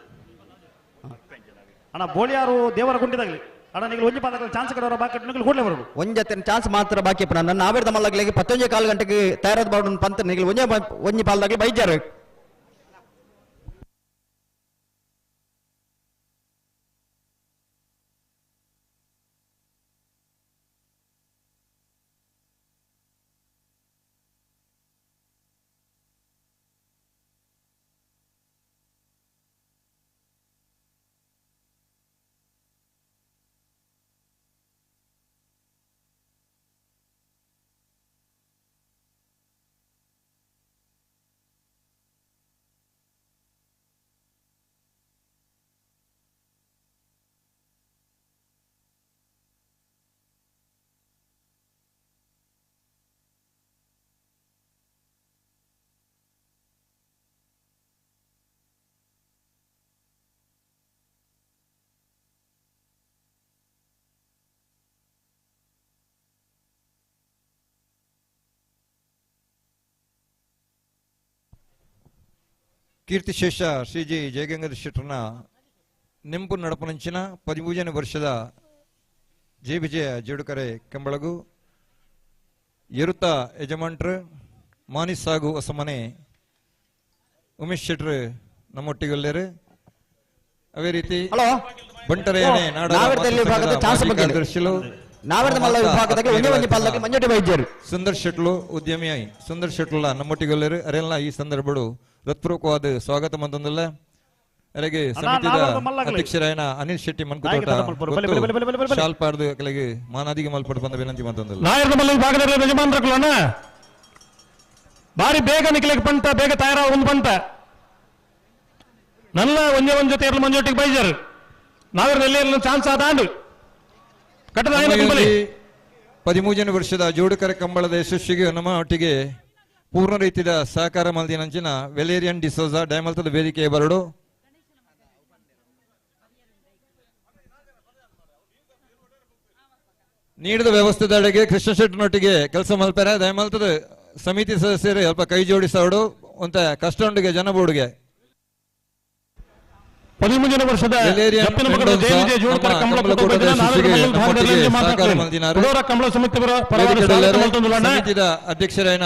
ಅಣ್ಣ ಬೋಳಿಯಾರು ದೇವರ ಗುಂಡಿದಾಗಲಿ ಅಣ್ಣ ನೀವು ಒಂಜಿ ಪಾದಗಳ ಚಾನ್ಸ್ ಕಡೆ ಬಾಕಿ ಕೂಡಲೇ ಬರೋದು ಒಂಜತೆ ಚಾನ್ಸ್ ಮಾತ್ರ ಬಾಕಿ ಪುನ ನನ್ನ ಆವೇರ್ದ ಮಲ್ಲಗಳಿಗೆ 11 ಗಂಟೆಗೆ ತಯಾರಾದ ಬಾಡು ಪಂತ ನಿಗಲು ಒಂಜಿ ಪಾಲ್ದಾಗಲಿ ಬೈಜಾರು ಕೀರ್ತಿಶೇಷ ಶ್ರೀ ಜಿ ಜಯಗಂಗಾಧರ ಶೆಟ್ಟರ್ನ ನೆಂಪು ನಡಪನಂಚಿನ 13ನೇ ವರ್ಷದ ಜಯ ವಿಜಯ ಜೋಡುಕರೆ ಕಂಬಳಗು ಎರುತ ಯಜಮಾನ್ರು ಮಾನಿಸ್ ಹಾಗೂ ಹೊಸಮನೆ ಉಮೇಶ್ ಶೆಟ್ರು ನಮ್ಮೊಟ್ಟಿಗಲ್ಲೇರು ಅವೇ ರೀತಿ ಬಂಟರೆಯನೆ ಸುಂದರ್ ಶೆಟ್ಲು ಉದ್ಯಮಿ ಸುಂದರ್ ಶೆಟ್ಲ ನಮ್ಮೊಟ್ಟಿಗಲ್ಲೇರು ಅರೆಲ್ಲ ಈ ಸಂದರ್ಭಗಳು ಹೃತ್ಪೂರ್ವಕವಾದ ಸ್ವಾಗತ ಮಂತಂದಲ್ಲ ಅರೆಗೆ ಸಮಿತಿದ ಅಧ್ಯಕ್ಷರಾಯನ ಅನಿಲ್ ಶೆಟ್ಟಿ ಮನ್ಕುತೋಟ ಶಾಲ್ಪಾರ್ದು ಕೆಳಗೆ ಮಾನಾದಿಗೆ ಮಲ್ಪಟ್ಟು ಬಂದ ವಿನಂತಿ ಮಂತಂದಲ್ಲ ನಾಯರದ ಮಲ್ಲ ಭಾಗದ ಯಜಮಾನರಕ್ಕಲನ ಬಾರಿ ಬೇಗ ನಿಕ್ಲಿಕ್ಕೆ ಪಂತ ಬೇಗ ತಯಾರ ಒಂದು ಪಂತ ನಲ್ಲ ಒಂದೇ ಒಂದ್ ಜೊತೆ ಇರಲು ಮಂಜೊಟ್ಟಿಗೆ ಬೈಜಾರು ನಾವೇರ್ ಎಲ್ಲಿ ಚಾನ್ಸ್ ಆದಾಂಡು ಕಟ್ಟದ 13ನೇ ವರ್ಷದ ಜೋಡುಕರೆ ಕಂಬಳದ ಯಶಸ್ವಿಗೆ ನಮ್ಮ ಒಟ್ಟಿಗೆ ಪೂರ್ಣ ರೀತಿಯ ಸಹಕಾರ ಮಲ್ದಿನಂಚಿನ ವೆಲೇರಿಯನ್ ಡಿಸೋಜಾ ಡೈಮಲ್ತದ ವೇದಿಕೆಯ ಬರಡು ನೀಡಿದ ವ್ಯವಸ್ಥೆದಡೆಗೆ ಕೃಷ್ಣ ಶೆಟ್ಟನೊಟ್ಟಿಗೆ ಕೆಲಸ ಮಲ್ತಾರೆ ದಯಮಲ್ತದ ಸಮಿತಿ ಸದಸ್ಯರು ಸ್ವಲ್ಪ ಕೈ ಜೋಡಿಸೋಡು ಅಂತ ಕಷ್ಟ ಉಂಡಿಗೆ ಜನಬೋಡುಗೆ 13ನೇ ವರ್ಷದ ಸಮಿತಿದ ಅಧ್ಯಕ್ಷರಾಯನ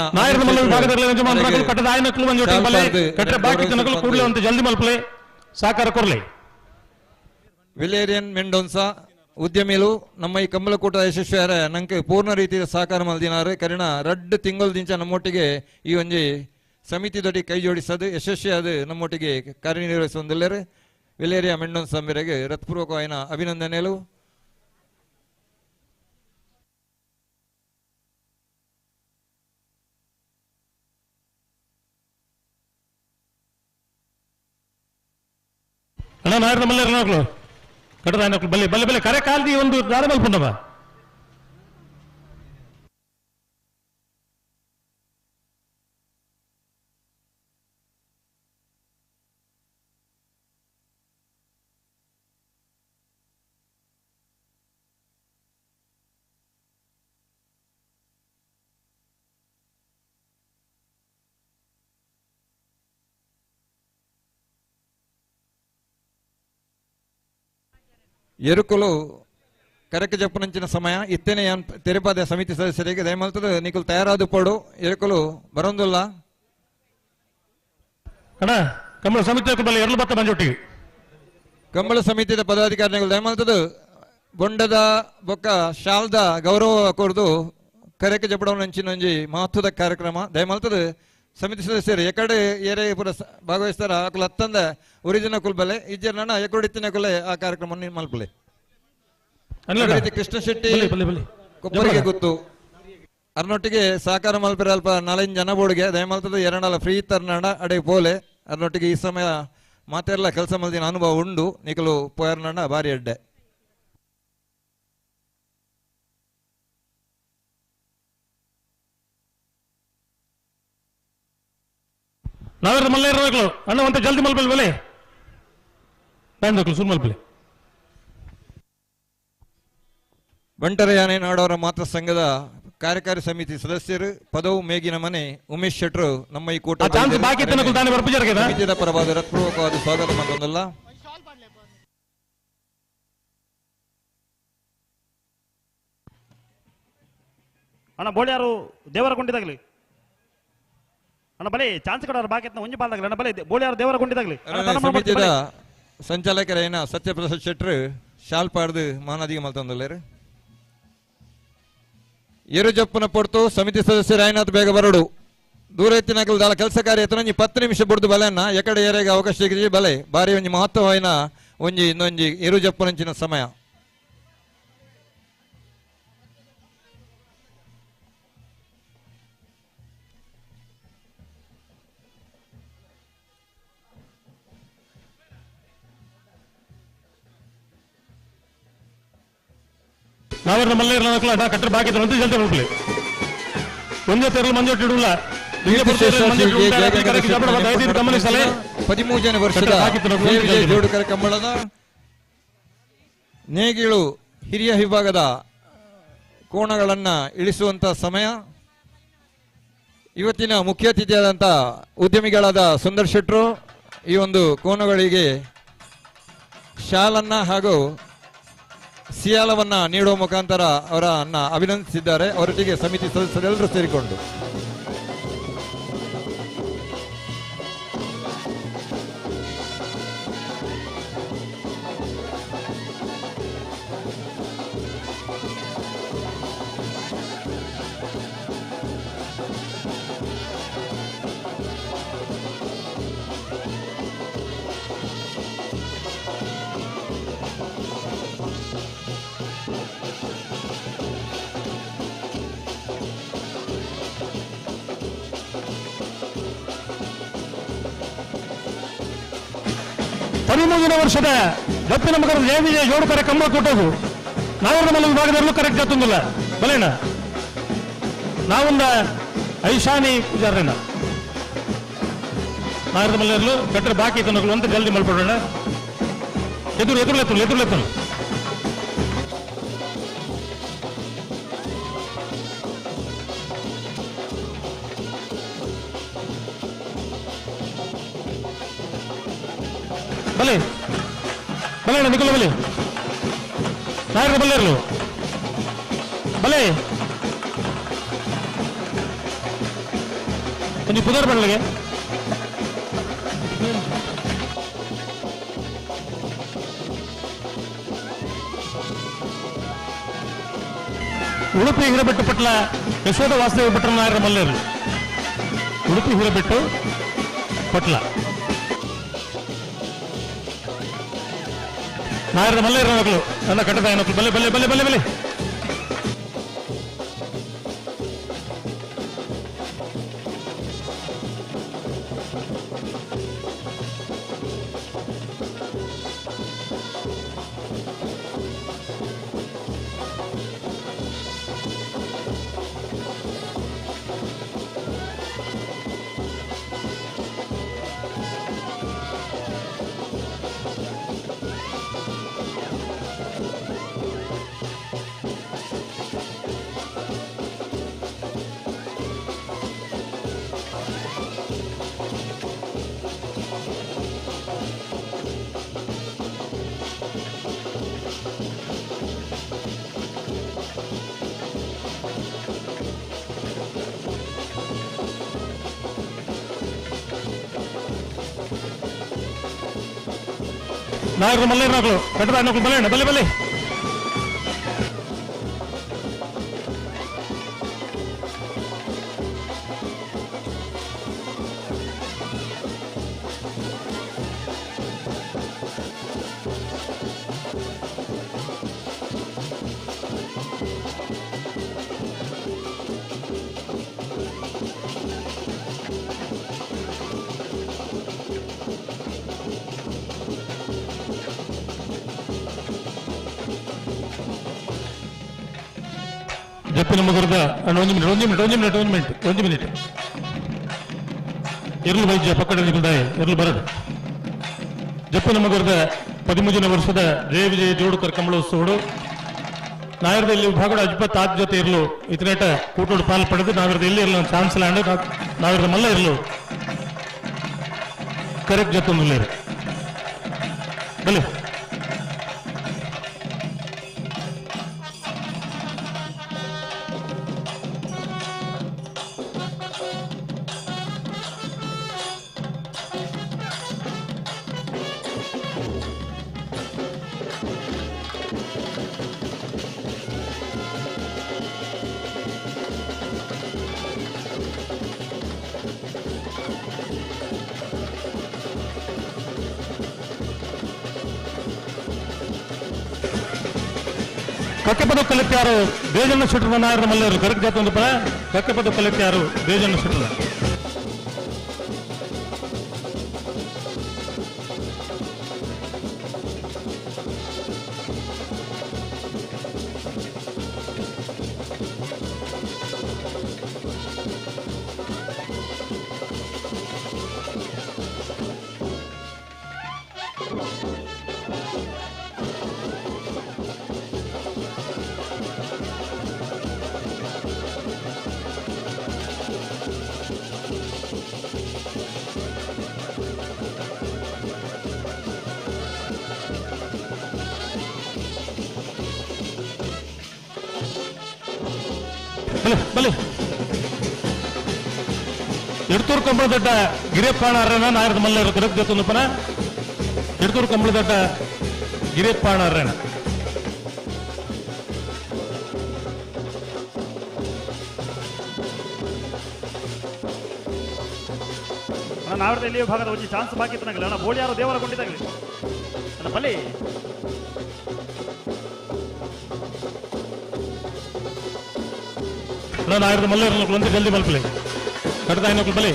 ಜಲ್ದಿ ಮಲ್ಪಲೆ ಸಹಕಾರ ಕೊರ್ಲೆ ವಿಲೇರಿಯನ್ ಮೆಂಡೋನ್ಸಾ ಉದ್ಯಮಿಲು ನಮ್ಮ ಈ ಕಂಬಳಕೂಟ ಯಶಸ್ವಿಯಾರ ನಂಗೆ ಪೂರ್ಣ ರೀತಿಯ ಸಹಕಾರ ಮಲ್ದಿನಾರು ಕರಿಣ 2 ತಿಂಗಳು ದಿಂಚ ನಮ್ಮೊಟ್ಟಿಗೆ ಈ ಒಂಜಿ ಸಮಿತಿ ದೊಡ್ಡಿ ಕೈ ಜೋಡಿಸೋದು ಯಶಸ್ವಿಯಾದ ನಮ್ಮೊಟ್ಟಿಗೆ ಕಾರ್ಯನಿರ್ವಹಿಸುವಂದಿಲ್ಲರು ವಿಲೇರಿಯಾ ಮೆಂಡೋನ್ಸಾ ಮೇರೆಗೆ ಹೃತ್ಪೂರ್ವಕವಾದ ಅಭಿನಂದನೆಗಳು ಅಣ್ಣ ನಾಯರದ ಮಲ್ಲ ಕಟ್ಟದ ಬಲ್ಲೆ ಬಲ್ಲೆ ಬಲ್ಲೆ ಕರೆ ಕಾಲ್ದಿ ಒಂದು ದಾರ ಮಲ್ಪುಂಡವ ಎರುಕುಲು ಕರೆಕ್ಟ್ ಜಪ್ಪನಂಚಿನ ಸಮಯ ಇತ್ತೇನೆ ತೆರೆಪಾದ ಸಮಿತಿ ಸದಸ್ಯರಿಗೆ ದಯಮಲ್ತದ ನಿಕುಲ್ ತಯಾರಾದ ಪಡು ಎರುಕುಲು ಬರೋದಿಲ್ಲ ಅಣ್ಣ ಕಂಬಳ ಸಮಿತಿ ಎರಡು ಬತ್ತ ಮಂಜೊಟ್ಟಿಗೆ ಕಂಬಳ ಸಮಿತಿಯ ಪದಾಧಿಕಾರಿಗಳು ದಯಮಲ್ತದ ಬೊಂಡದ ಬೊಕ್ಕ ಶಾಲ್ದ ಗೌರವ ಕೊರದು ಕರೆಕ್ಟ್ ಜಪ್ಪಡವನಂಚಿನ ಒಂಜಿ ಮಹತ್ವದ ಕಾರ್ಯಕ್ರಮ ದಯಮಲ್ತದ ಸಮಿತಿ ಸದಸ್ಯರು ಎಕಡೆ ಏರೆ ಪುರ ಭಾಗವಹಿಸ್ತಾರ ಅಕುಲು ಹತ್ತಂದ ಒರಿಜಿನ ಕುಲ್ಬಲೆ ಇಜ್ಜರ್ ನಣ ಎಕಡಿತ್ತಿನ ಕುಲೆ ಆ ಕಾರ್ಯಕ್ರಮವನ್ನು ಮಲ್ಪಲೆ ಕೃಷ್ಣ ಶೆಟ್ಟಿ ಕೊಪ್ಪರಿಗೆ ಗೊತ್ತು ಅರ್ನೊಟ್ಟಿಗೆ ಸಹಕಾರ ಮಲ್ಪರೆ ಅಲ್ಪ 4 ಜನ ಬೋರ್ಡ್ಗೆ ದಯಮಲ್ತದ ಎರಡಲ್ಲ ಫ್ರೀ ತರ್ನಾಡ ಅಡೆ ಪೋಲೆ ಅರ್ನೊಟ್ಟಿಗೆ ಈ ಸಮಯ ಮಾತೆಲ್ಲ ಕೆಲಸ ಮಲ್ದಿನ ಅನುಭವ ಉಂಡು ನಿಕಲು ಪೋಯರ್ನಾಡ ಭಾರಿ ಅಡ್ಡೆ ನಾವೇರ ಮಲ್ಲ ಇರಬೇಕು ಅಣ್ಣ ಅಂತ ಜಲ್ದಿ ಮಲ್ಪಲ್ ಬೆಲೆ ಸುಲ್ ಮಲ್ಪಲೆ ಬಂಟರಯಾನೆ ನಾಡವರ ಮಾತೃ ಸಂಘದ ಕಾರ್ಯಕಾರಿ ಸಮಿತಿ ಸದಸ್ಯರು ಪದವು ಮೇಗಿನ ಮನೆ ಉಮೇಶ್ ಶೆಟ್ರು ನಮ್ಮ ಈ ಕೂಟ ಸಮಿತಿಯ ಪರವಾದ ಹೃತ್ಪೂರ್ವಕವಾದ ಸ್ವಾಗತ ಮತ್ತೊಂದಲ್ಲ ಅಣ್ಣ ಬೋಳ್ಯಾರು ದೇವರ ಕೊಂಡಿದಾಗಲಿ ಅಣ್ಣ ಬಲೆ ಚಾನ್ಸ್ ಕೊಡೋರು ಬಾಕಿ ಒಂಜಿ ಬಾಲ್ದಾಗಲಿ ಅಣ್ಣ ಬಲೆ ಬೋಳ್ಯಾರು ದೇವರ ಕೊಂಡಿದಾಗಲಿ ಸಮಿತಿಯ ಸಂಚಾಲಕರೇನ ಸತ್ಯಪ್ರಸಾದ್ ಶೆಟ್ರು ಶಾಲ್ ಪಾಡ್ದು ಮಾನದಿಗೆ ಮಲ್ತೊಂದಲ್ಲೇರು ಏರುಜಪ್ಪನ ಪೊರ್ತು ಸಮಿತಿ ಸದಸ್ಯರು ಆಯ್ನಾಥ್ ಬೇಗ ಬರಡು ದೂರ ಎತ್ತಿನಾಗಲು ದಾಳ ಕೆಲಸ ಕಾರ್ಯ ಎತ್ತನ 10 ನಿಮಿಷ ಬುಡ್ದು ಬಲೆಯನ್ನ ಎಕಡೆ ಏರೆಗೆ ಅವಕಾಶ ಸಿಗಿದೆ ಬಲೆ ಬಾರಿ ಒಂಜಿ ಮಹತ್ವವಾಯಿನ ಒಂಜಿ ಇನ್ನೊಂಜಿ ಏರುಜಪ್ಪನಂಚಿನ ಸಮಯ ನಾವೇರ ಮಲ್ಲ ಇರಲ್ಲ ಕಟ್ಟಡ ಬಾಕಿ ಅಂತ ಜಲ್ದಿ ಮಲ್ಪಲೆ ಒಂದೇ ತೆರಳು ಮಂಜೊಟ್ಟಿಡುಲ್ಲ 13ನೇ ವರ್ಷದ ಜೋಡುಕರ ಕಂಬಳದ ನೇಗಿಳು ಹಿರಿಯ ವಿಭಾಗದ ಕೋಣಗಳನ್ನ ಇಳಿಸುವಂತ ಸಮಯ ಇವತ್ತಿನ ಮುಖ್ಯ ಅತಿಥಿಯಾದಂಥ ಉದ್ಯಮಿಗಳಾದ ಸುಂದರ್ ಶೆಟ್ರು ಈ ಒಂದು ಕೋಣಗಳಿಗೆ ಶಾಲನ್ನ ಹಾಗೂ ಸಿಯಾಲವನ್ನ ನೀಡುವ ಮುಖಾಂತರ ಅವರನ್ನ ಅಭಿನಂದಿಸಿದ್ದಾರೆ ಅವರೊಟ್ಟಿಗೆ ಸಮಿತಿ ಸದಸ್ಯರೆಲ್ಲರೂ ಸೇರಿಕೊಂಡು ವರ್ಷದ ಜಪ್ಪಿನ ಮಗರ ಜಯ ಜೋಡುಕರ ಕಂಬ ಕೊಟ್ಟದು ನಾವೇರ ಮಲ್ಲ ವಿಭಾಗದಲ್ಲೂ ಕರೆಕ್ಟ್ ಜತ್ತೊಂದಿಲ್ಲ ಬಲೇನ ನಾವೊಂದ ಐಶಾನಿ ಪೂಜಾರನ ನಾವೇರ ಮಲ್ಲ ಕಟ್ಟರೆ ಬಾಕಿ ಇತ್ತು ಅಂತ ಜಲ್ದಿ ಮಲ್ಪಡೋಣ ಎದುರು ಬಲೆ ಬಲೆ ನಿಕಲ ಬಲೆ ನಾಯಕ ಬಲ್ಲೆ ಇರಲು ಬಲೆ ಒಂದು ಪುದರ್ ಬಣ್ಣಗೆ ಉಡುಪಿ ಹಿರಬೆಟ್ಟು ಪಟ್ಲ ಯಶೋಧ ವಾಸುದೇವ ಭಟ್ರ ನಾಯರ ಮಲ್ಲೇರು ಉಡುಪಿ ಹಿರಬೆಟ್ಟು ಪಟ್ಲ ನಾಯರದ ಮಲ್ಲೇರ ಮಕ್ಕಳು ನನ್ನ ಕಟ್ಟದ ಮಕ್ಕಳು ಬಲ್ಲೆ ಬಲ್ಲೆ ಬಲ್ಲೆ ಬಲ್ಲೆ ಬಲ್ಲೆ ನಾಯಕರು ಮಲ್ಲೇರ ಮಕ್ಕಳು ಕಟ್ಟದ ಮಕ್ಕಳು ಬಲ್ಲೆ ಬಲ್ಲೆ ಬಲ್ಲೆ ಜಪ್ಪಿನ ಮಗುರದ ಒಂದು ಮಿನಿಟ್ ಇರ್ಲು ವೈದ್ಯ ಪಕ್ಕದಲ್ಲಿ ಬಿದ್ದಾಯ ಇರ್ಲು ಬರಡು ಜಪ್ಪಿನ ಮಗುರದ 13ನೇ ವರ್ಷದ ಜಯ ವಿಜಯ ಜೋಡುಕರ್ ಕಂಬಳೋತ್ಸವಡು ನಾವಿರದಲ್ಲಿ ವಿಭಾಗದ ಅಜ್ಬತ್ ಆದ ಜೊತೆ ಇರಲು ಇತರೇಟ ಕೂಟೋಡು ಪಾಲು ಪಡೆದು ನಾವಿರದ ಎಲ್ಲಿ ಇರಲು ಚಾನ್ಸ್ ಲ್ಯಾಂಡ್ ನಾವಿರದ ಮಲ್ಲ ಇರಲು ಕರೆಕ್ಟ್ ಜೊತೆ ಮುಲ್ಲೇರು ಬಲಿ ಕಕ್ಕೆಪದ ಕಲಿತ್ಯಾರು ಬೇಜನ್ನ ಶೆಟ್ರ ನಾಯರ ಮಲ್ಲೇರು ಕರೆಕ್ಟ್ ಜಾತ ಒಂದು ಪರ ಕಕ್ಕೆಪದ ಕಲಿತ್ಯಾರು ಬೇಜನ್ನ ಶೆಟ್ರ ಬಲಿ ಎಡ್ತೂರು ಕಂಬಳದಡ್ಡ ಗಿರಿಯಪ್ಪಾಣ ಅರ್ರಣ ನಾಯರದ ಮಲ್ಲೇರು ಕರೆಕ್ಟ್ ಜೊತೆ ಒಂದು ಪನ ಎಡ್ತೂರು ಕಂಬಳದಡ್ಡ ಗಿರಿಯಪ್ಪಾಣ ಅರ್ರಣ ನಾವಿರದ ಎಲ್ಲಿಯೋ ಭಾಗದ ಒಂದು ಚಾನ್ಸ್ ಬಾಕಿ ತನಗಲ್ಲ ಅಣ್ಣ ಬೋಳಿಯಾರು ದೇವರ ಕೊಂಡಿದ್ದಾಗಲಿ ಅಣ್ಣ ಬಲಿ ನಾಯರದ ಮಲ್ಲೇರು ಒಂದು ಜಲ್ದಿ ಮಲ್ಪಲಿ ಕಡ್ದ ಇನ್ನೊಕ್ಲು ಬಲಿ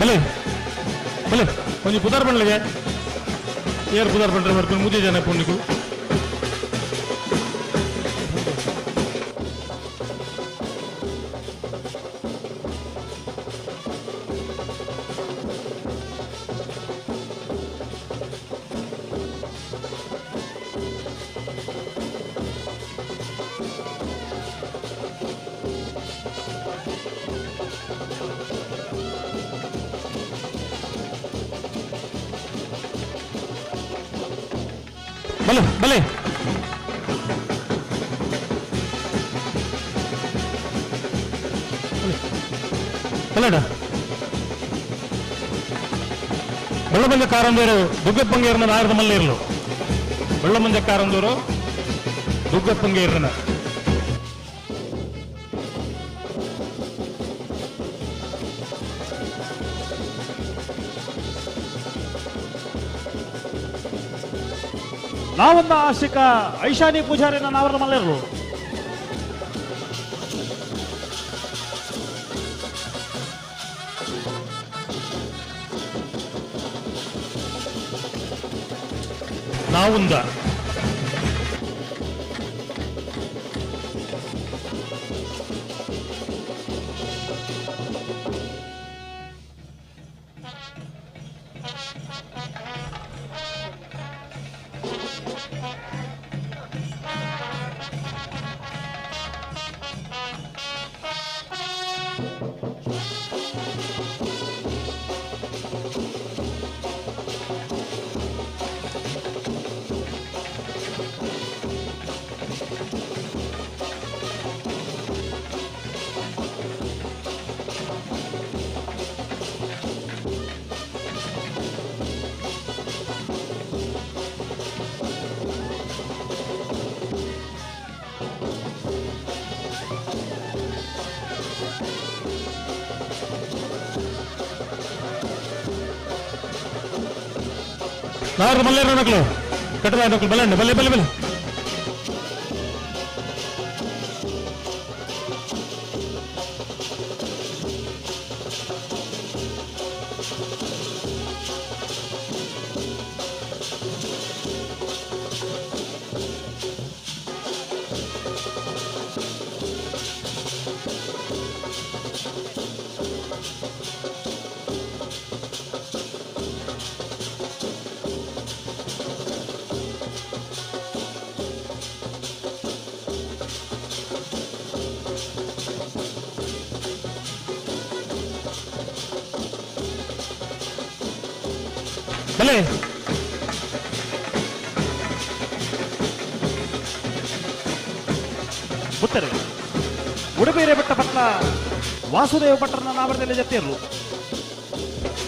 ಬಲೆ ಬಲೆ ಕೊಂಚ ಪುದಾರ್ ಬಣ್ಣಿಗೆ ಏರ್ ಪುದಾರ್ ಬಂಡ್ರೆ ಬರ್ಕೊಂಡು ಮುಜೆ ಜನ ಪುಣ್ಯಗಳು ಬಲೆ ಬಲೆ ಬಲಡ ಬೆಳ್ಳಮಂಜ ಕಾರಂದೂರು ದುಗ್ಗಪ್ಪಂಗೇರನ ನಾಯರದ ಮಲ್ಲೇರ್ಲು ಬೆಳ್ಳಮಂಜ ಕಾರಂದೂರು ದುಗ್ಗಪ್ಪಂಗೇರನ ನಾವೊಂದ ಆಶಿಕ ಐಶಾನಿ ಪೂಜಾರಿನ ನಾವರ ಮಲ್ಲೇರು ನಾವುಂದ ನಾರು ಮಲ್ಲೇರ ನಕಲು ಕಟ್ಟದ ನಕಲು ಬಲ್ಲಂಡು ಬಲ್ಲೆ ಬಲ್ಲೆ ಬಲ್ಲೆ ಬಲೆ ಉತ್ತರೆ ಉಡುಪಿ ಹಿರೇಬೆಟ್ಟ ಪಟ್ಲ ವಾಸುದೇವ ಭಟ್ಟರನ್ನ ನಾವರದಲ್ಲಿ ಜೊತೆಯರು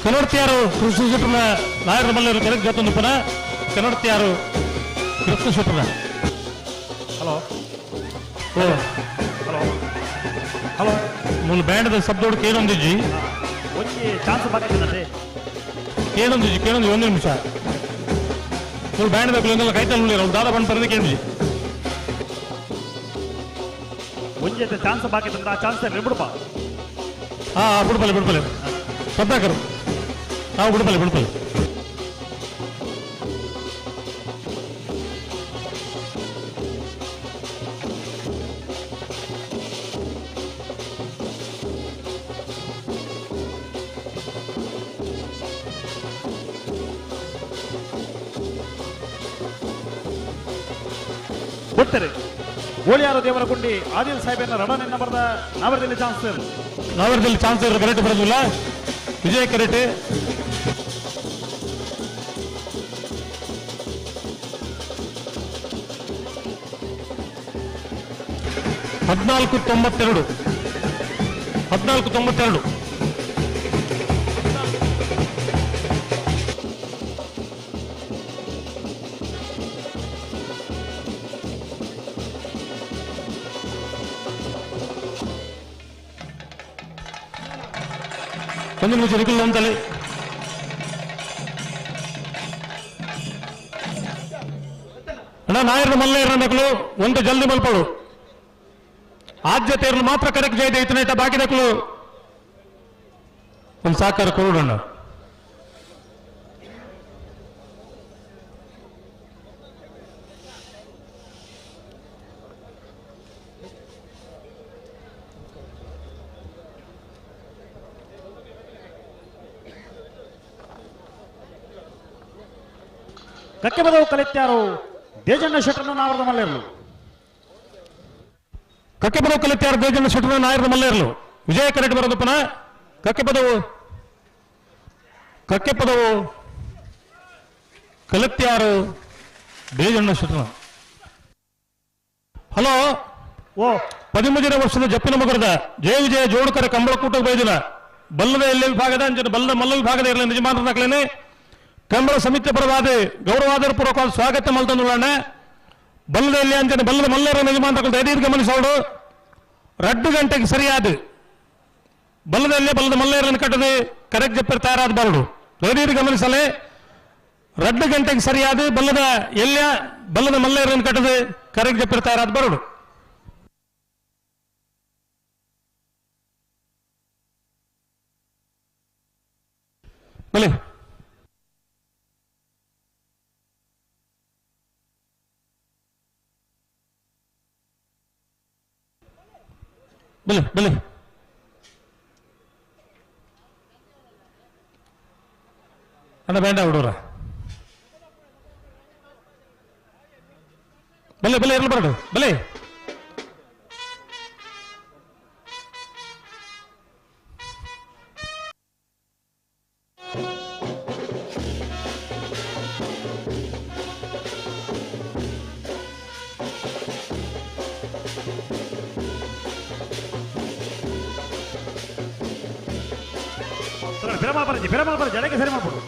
ಕನ್ನಡತಿಯಾರು ಕೃಷ್ಣ ಶೆಟ್ಟರ್ನ ನಾಯರ ಮಲ್ಲರು ಕರೆಕ್ಟ್ ಜೊತ್ತೊಂದು ಪುನಃ ಕನ್ನಡತಿಯಾರು ಕೃಷ್ಣ ಶೆಟ್ಟರ್ನ ಹಲೋ ಓ ಹಲೋ ಹಲೋ ಮೂಲ ಬ್ಯಾಂಡ್ ಶಬ್ದ ಕೇಳೊಂದಿಜ್ಜಿ ಒಂಜಿ ಚಾನ್ಸ್ ಬಾಕಿದೆ ಕೇಳೊಂದಿಜ್ಜಿ ಕೇಳೊಂದು ಒಂದು ನಿಮಿಷ ಮೂಲ ಬ್ಯಾಂಡ್ ದಾಖಲೆ ಕೈತಲ್ ನುಡಿರ ದಾದ ಬಂದು ಬರೆದು ಕೇಳಿ ಒಂಜಿ ಚಾನ್ಸ್ ಬಾಕಿದ್ರೆ ಆ ಚಾನ್ಸ್ ಬಿಡ್ಬಾ ಹಾ ಬಿಡ್ಬಲೆ ಬಿಡ್ಬಲೆ ಪದ್ಮಾಕರು ನಾವು ಬಿಡ್ಬಲೆ ಬಿಡ್ಬಲೆ ಗೊತ್ತರೆ ಗೋಳಿಯಾರು ದೇವರ ಗುಂಡಿ ಆದಿಲ್ ಸಾಹೇಬನ ರಡನೆನ್ನ ಬರೆದ ನಾವರದಲ್ಲಿ ಚಾನ್ಸ್ ನಾವರದಲ್ಲಿ ಚಾನ್ಸ್ ಇರೋ ಕರೆಕ್ಟ್ ಬರೋದಿಲ್ಲ ವಿಜಯ ಕರೆಕ್ಟ್ ಹದಿನಾಲ್ಕು ತೊಂಬತ್ತೆರಡು ಒಂದು ನಿಮಿಷ ನಿಖಿಲ್ ಅಂತಲೇ ಅಣ್ಣ ನಾಯರ ಮಲ್ಲೇರ ನಕಲು ಒಂದು ಜಲ್ದಿ ಮಲ್ಪಡು ಆದ್ಯತೆಯನ್ನು ಮಾತ್ರ ಕರೆಕ್ಟ್ ಜೈದೆ ಇತನ ಬಾಕಿ ನಕಲು ಒಂದು ಸಾಕಾರ ಕೊಡೋಣ ಕಕ್ಕೆ ಬದವು ಕಲಿತ್ಯಾರು ದೇಜಣ್ಣ ಶೆಟ್ಟರ್ನ ನಾವರದ ಮಲ್ಲೇರ್ಲು ಕಕ್ಕೆ ಪದವು ಕಲಿತ್ಯಾರು ದೇಜಣ್ಣ ಶೆಟ್ಟರ್ನ ನಾಯರದ ಮಲ್ಲೇರ್ಲು ವಿಜಯ ಕರೆಕ್ಟ್ ಬರೋದು ಪುನಃ ಕಕ್ಕೆ ಪದವು ಕಲಿತ್ಯಾರು ದೇಜಣ್ಣ ಶೆಟ್ಟರ್ನ ಹಲೋ ಓ 13ನೇ ವರ್ಷದ ಜಪ್ಪಿನ ಮಗರದ ಜಯ ವಿಜಯ ಜೋಡುಕರ ಕಂಬಳಕೂಟಕ್ಕೆ ಬೈದಿನ ಬಲ್ಲದ ಎಲ್ಲ ವಿಭಾಗದ ಅಂಜನ ಬಲ್ಲದ ಮಲ್ಲ ವಿಭಾಗದ ಇರಲಿ ನಿಜಮಾನ ದಾಖಲೇನೆ ಕಂಬಳ ಸಮಿತಿ ಪರವಾದ ಗೌರವಾದರ ಪೂರ್ವಕವಾದ ಸ್ವಾಗತ ಮಲ್ತಂದುಳ್ಳಣ್ಣ ಬಲ್ಲದ ಎಲ್ಲಿ ಅಂಜನ ಬಲ್ಲದ ಮಲ್ಲರ ನಿಜಮಾನ ದಯದೀರ್ ಗಮನಿಸೋಡು 2 ಗಂಟೆಗೆ ಸರಿಯಾದ ಬಲ್ಲದಲ್ಲಿ ಬಲ್ಲದ ಮಲ್ಲೇರನ್ನು ಕಟ್ಟದೆ ಕರೆಕ್ಟ್ ಜಪ್ಪಿರ್ ತಯಾರಾದ ಬರಡು ದಯದೀರ್ ಗಮನಿಸಲೇ 2 ಗಂಟೆಗೆ ಸರಿಯಾದ ಬಲ್ಲದ ಎಲ್ಲಿಯ ಬಲ್ಲದ ಮಲ್ಲೇರನ್ನು ಕಟ್ಟದೆ ಕರೆಕ್ಟ್ ಜಪ್ಪಿರ್ ತಯಾರಾದ ಬರಡು ಬಲೆ ಬಲೆ ಬಲೆ ಅಣ್ಣ ಬೇಡ ಹುಡುಗ್ರ ಬಲೆ ಬಲೆ ಇರಲಿ ಬರಡು ಬಲೆ ವಿರಾಮ ಬರ ಜಡಕ್ಕೆ ಸರಿ ಮಾಡ್ಬಿಡು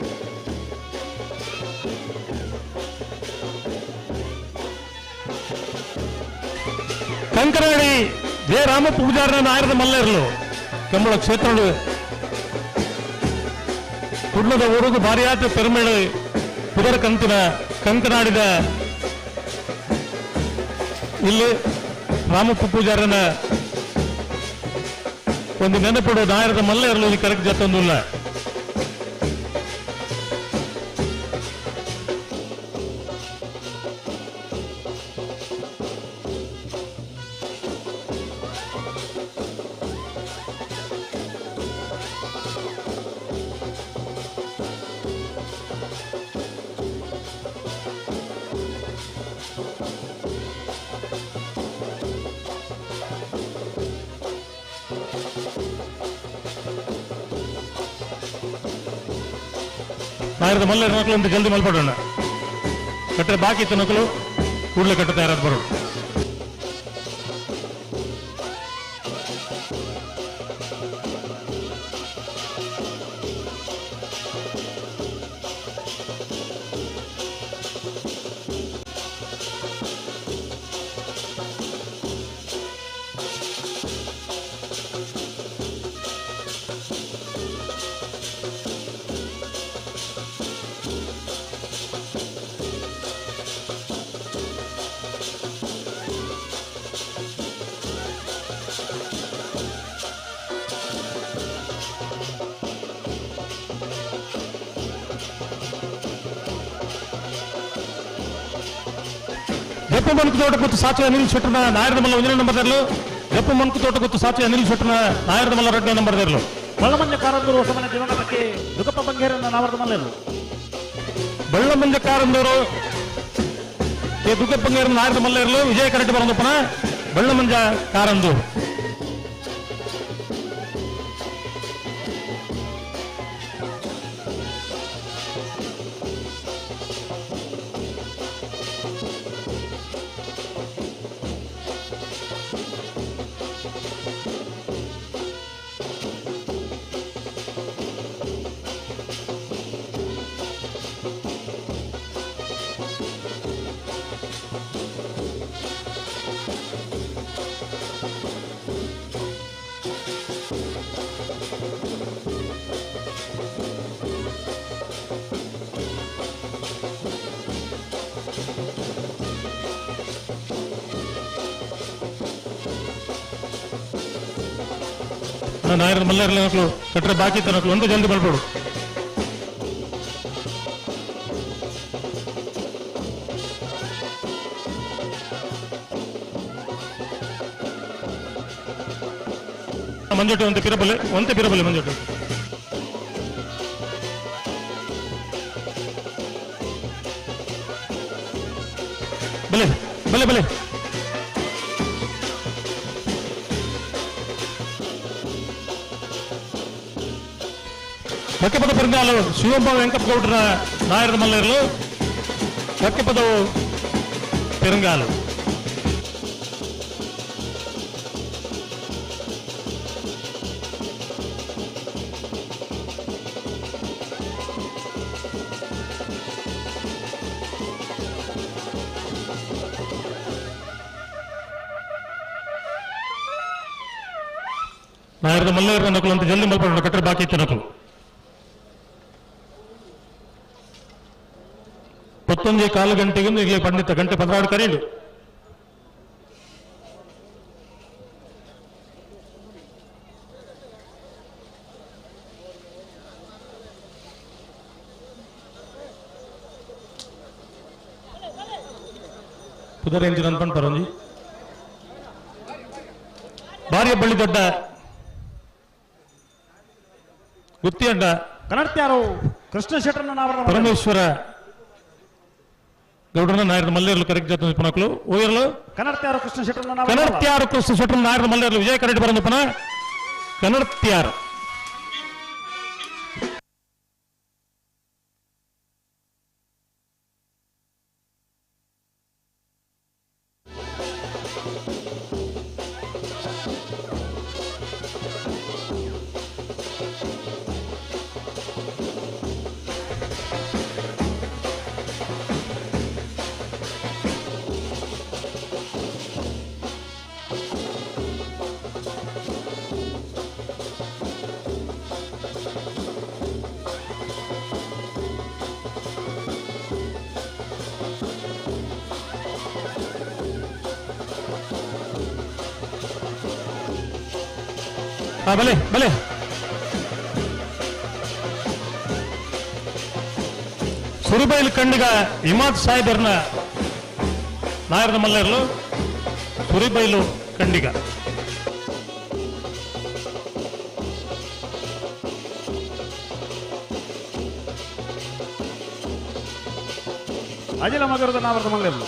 ಕಂಕನಾಡಿ ಜೆ ರಾಮ ಪೂಜಾರನ ನಾಯರದ ಮಲ್ಲೇರ್ಲು ಕಂಬಳ ಕ್ಷೇತ್ರ ಕುಡ್ಲದ ಊರುಗು ಭಾರಿಯಾದ ಪೆರುಮೇಳು ಕುದುರೆ ಕಂತಿನ ಕಂಕನಾಡಿದ ಇಲ್ಲಿ ರಾಮಪ್ಪ ಪೂಜಾರನ ಒಂದು ನೆನಪಿಡುವ ನಾಯರದ ಮಲ್ಲ ಇರಲು ಕರೆಕ್ಟ್ ಜೊತ್ತೊಂದಿಲ್ಲ. ನಾಯರದ ಮಲ್ಲ ನಕಲು ಅಂತ ಜಲ್ದಿ ಮಲ್ಪಡೋಣ. ಕಟ್ಟರೆ ಬಾಕಿ ಇತ್ತು ನಕಲು ಕೂಡಲೇ ಕಟ್ಟ ತಯಾರಾದ ಬರೋಣ. ಜಪ್ಪು ಮಣಕು ತೋಟ ಗೊತ್ತು ಸಾಚು ಅನಿಲ್ ಶೆಟ್ಟರ್ನ ನಾಯರದ ಮಲ್ಲ 1ನೇ ನಂಬರ್ ಇರಲು. ಜಪ್ಪು ಮಣಕು ತೋಟ ಗೊತ್ತು ಸಾಚು ಅನಿಲ್ ಶೆಟ್ಟರ್ನ ನಾಯರದ ಮಲ್ಲ 2ನೇ ನಂಬರ್ ಇರಲು. ಬಳ್ಳಮಂಜ ಕಾರಂದೂರು ಹೊಸಮನೆ ದಿವಂಗತಕ್ಕೆ ದುಃಖಪ್ಪ ಬಂಗೇರನ್ನ ನಾವರದ ಮಲ್ಲೆರು. ಬಳ್ಳಮಂಜ ಕಾರಂದೂರು ದುಃಖಪ್ಪ ಬಂಗೇರನ್ನ ನಾಯರದ ಮಲ್ಲ ಇರಲು. ವಿಜಯ ಕರೆಕ್ಟ್ ಬರೋದಪ್ಪನ ಬಳ್ಳಮಂಜ ಕಾರಂದೂರು. ನಾಯರದ ಮಲ್ಲ ಇರಲಿ ಮಕ್ಕಳು ಕಟ್ಟರೆ ಬಾಕಿ ಇತ್ತು ಮಕ್ಕಳು ಒಂದು ಜಲ್ದಿ ಬರ್ಬೇಡು. ಮಂಜೋಟೆ ಒಂತೆ ಪಿರಬಲೆ ಮಂಜೋಟೆ ಬಲೆ ಬಲೆ ಬಲೆ ಒಕ್ಕೆಪದ ಪೆರಂಗಾಲು ಶಿವಪ್ಪ ವೆಂಕಪ್ಪಗೌಡರ ನಾಯರದ ಮಲ್ಲ ಇರಲು. ಒಕ್ಕೆಪದವು ಪೆರಂಗಾಲು. ನಾಯರದ ಮಲ್ಲ ಇರೋ ನಕಲು ಅಂತ ಜಲ್ದಿ ಮಲ್ಪಡೋಣ. ಕಟ್ಟರೆ ಬಾಕಿ ಇತ್ತು ನಕಲು. 11:15 ಗಂಟೆಗೆ ಈಗಲೇ ಪಂಡಿತ ಗಂಟೆ 16 ಕರೀಡು. ಕುದುರೆ ಎಂಜಿನ್ ಅನ್ಕೊಂಡು ಪರಂಜಿ ಭಾರಿ ಬಳ್ಳಿ ದೊಡ್ಡ ಗುತ್ತಿಯಡ್ಡ ಕನ್ನಡತ್ಯಾರು ಕೃಷ್ಣ ಶೆಟ್ಟರ್ನ ಪರಮೇಶ್ವರ ಗೌಡರನ್ನ ನಾಯರದ ಮಲ್ಲೇರ್ಲು ಕರೆಕ್ಟ್ ಜೊತೆ ಪನಕಲು ಓಯರ್ಲು ಕನ್ನಡತ್ಯಾರು ಕೃಷ್ಣ ಶೆಟ್ಟರ್ನ ಕನ್ನಡತ್ಯಾರು ಕೃಷ್ಣ ಶೆಟ್ಟರ್ನ ನಾಯರದ ಮಲ್ಲೇರ್ಲು ವಿಜಯ ಕರೆಕ್ಟ್ ಬರಂದು ಪನ ಕನ್ನಡತ್ಯಾರು ಬಲೆ ಬಲೆ ಸುರುಬೈಲು ಕಂಡಿಗ ಹಿಮಾತ್ ಸಾಹೇಬರ್ನ ನಾಯರದ ಮಲ್ಲೆರ್ಲು ಸುರಿಬೈಲು ಕಂಡಿಗ ಅಜಿಲ ಮಗರದ ನಾವರದ ಮಲ್ಲೆರ್ಲು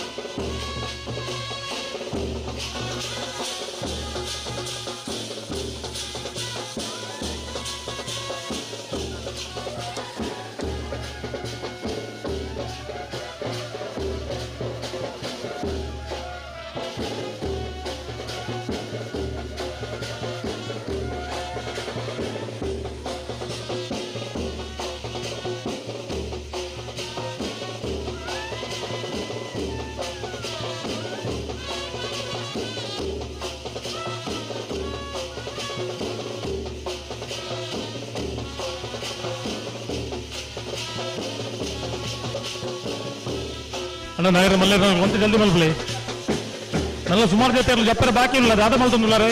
అన్న నాయర్ మళ్ళీ వంత జల్దీ మలుపులే నల్ల సుమారు చేస్తారు చెప్పారు బాకీ ఉన్నారు ఆట మలుతున్నారు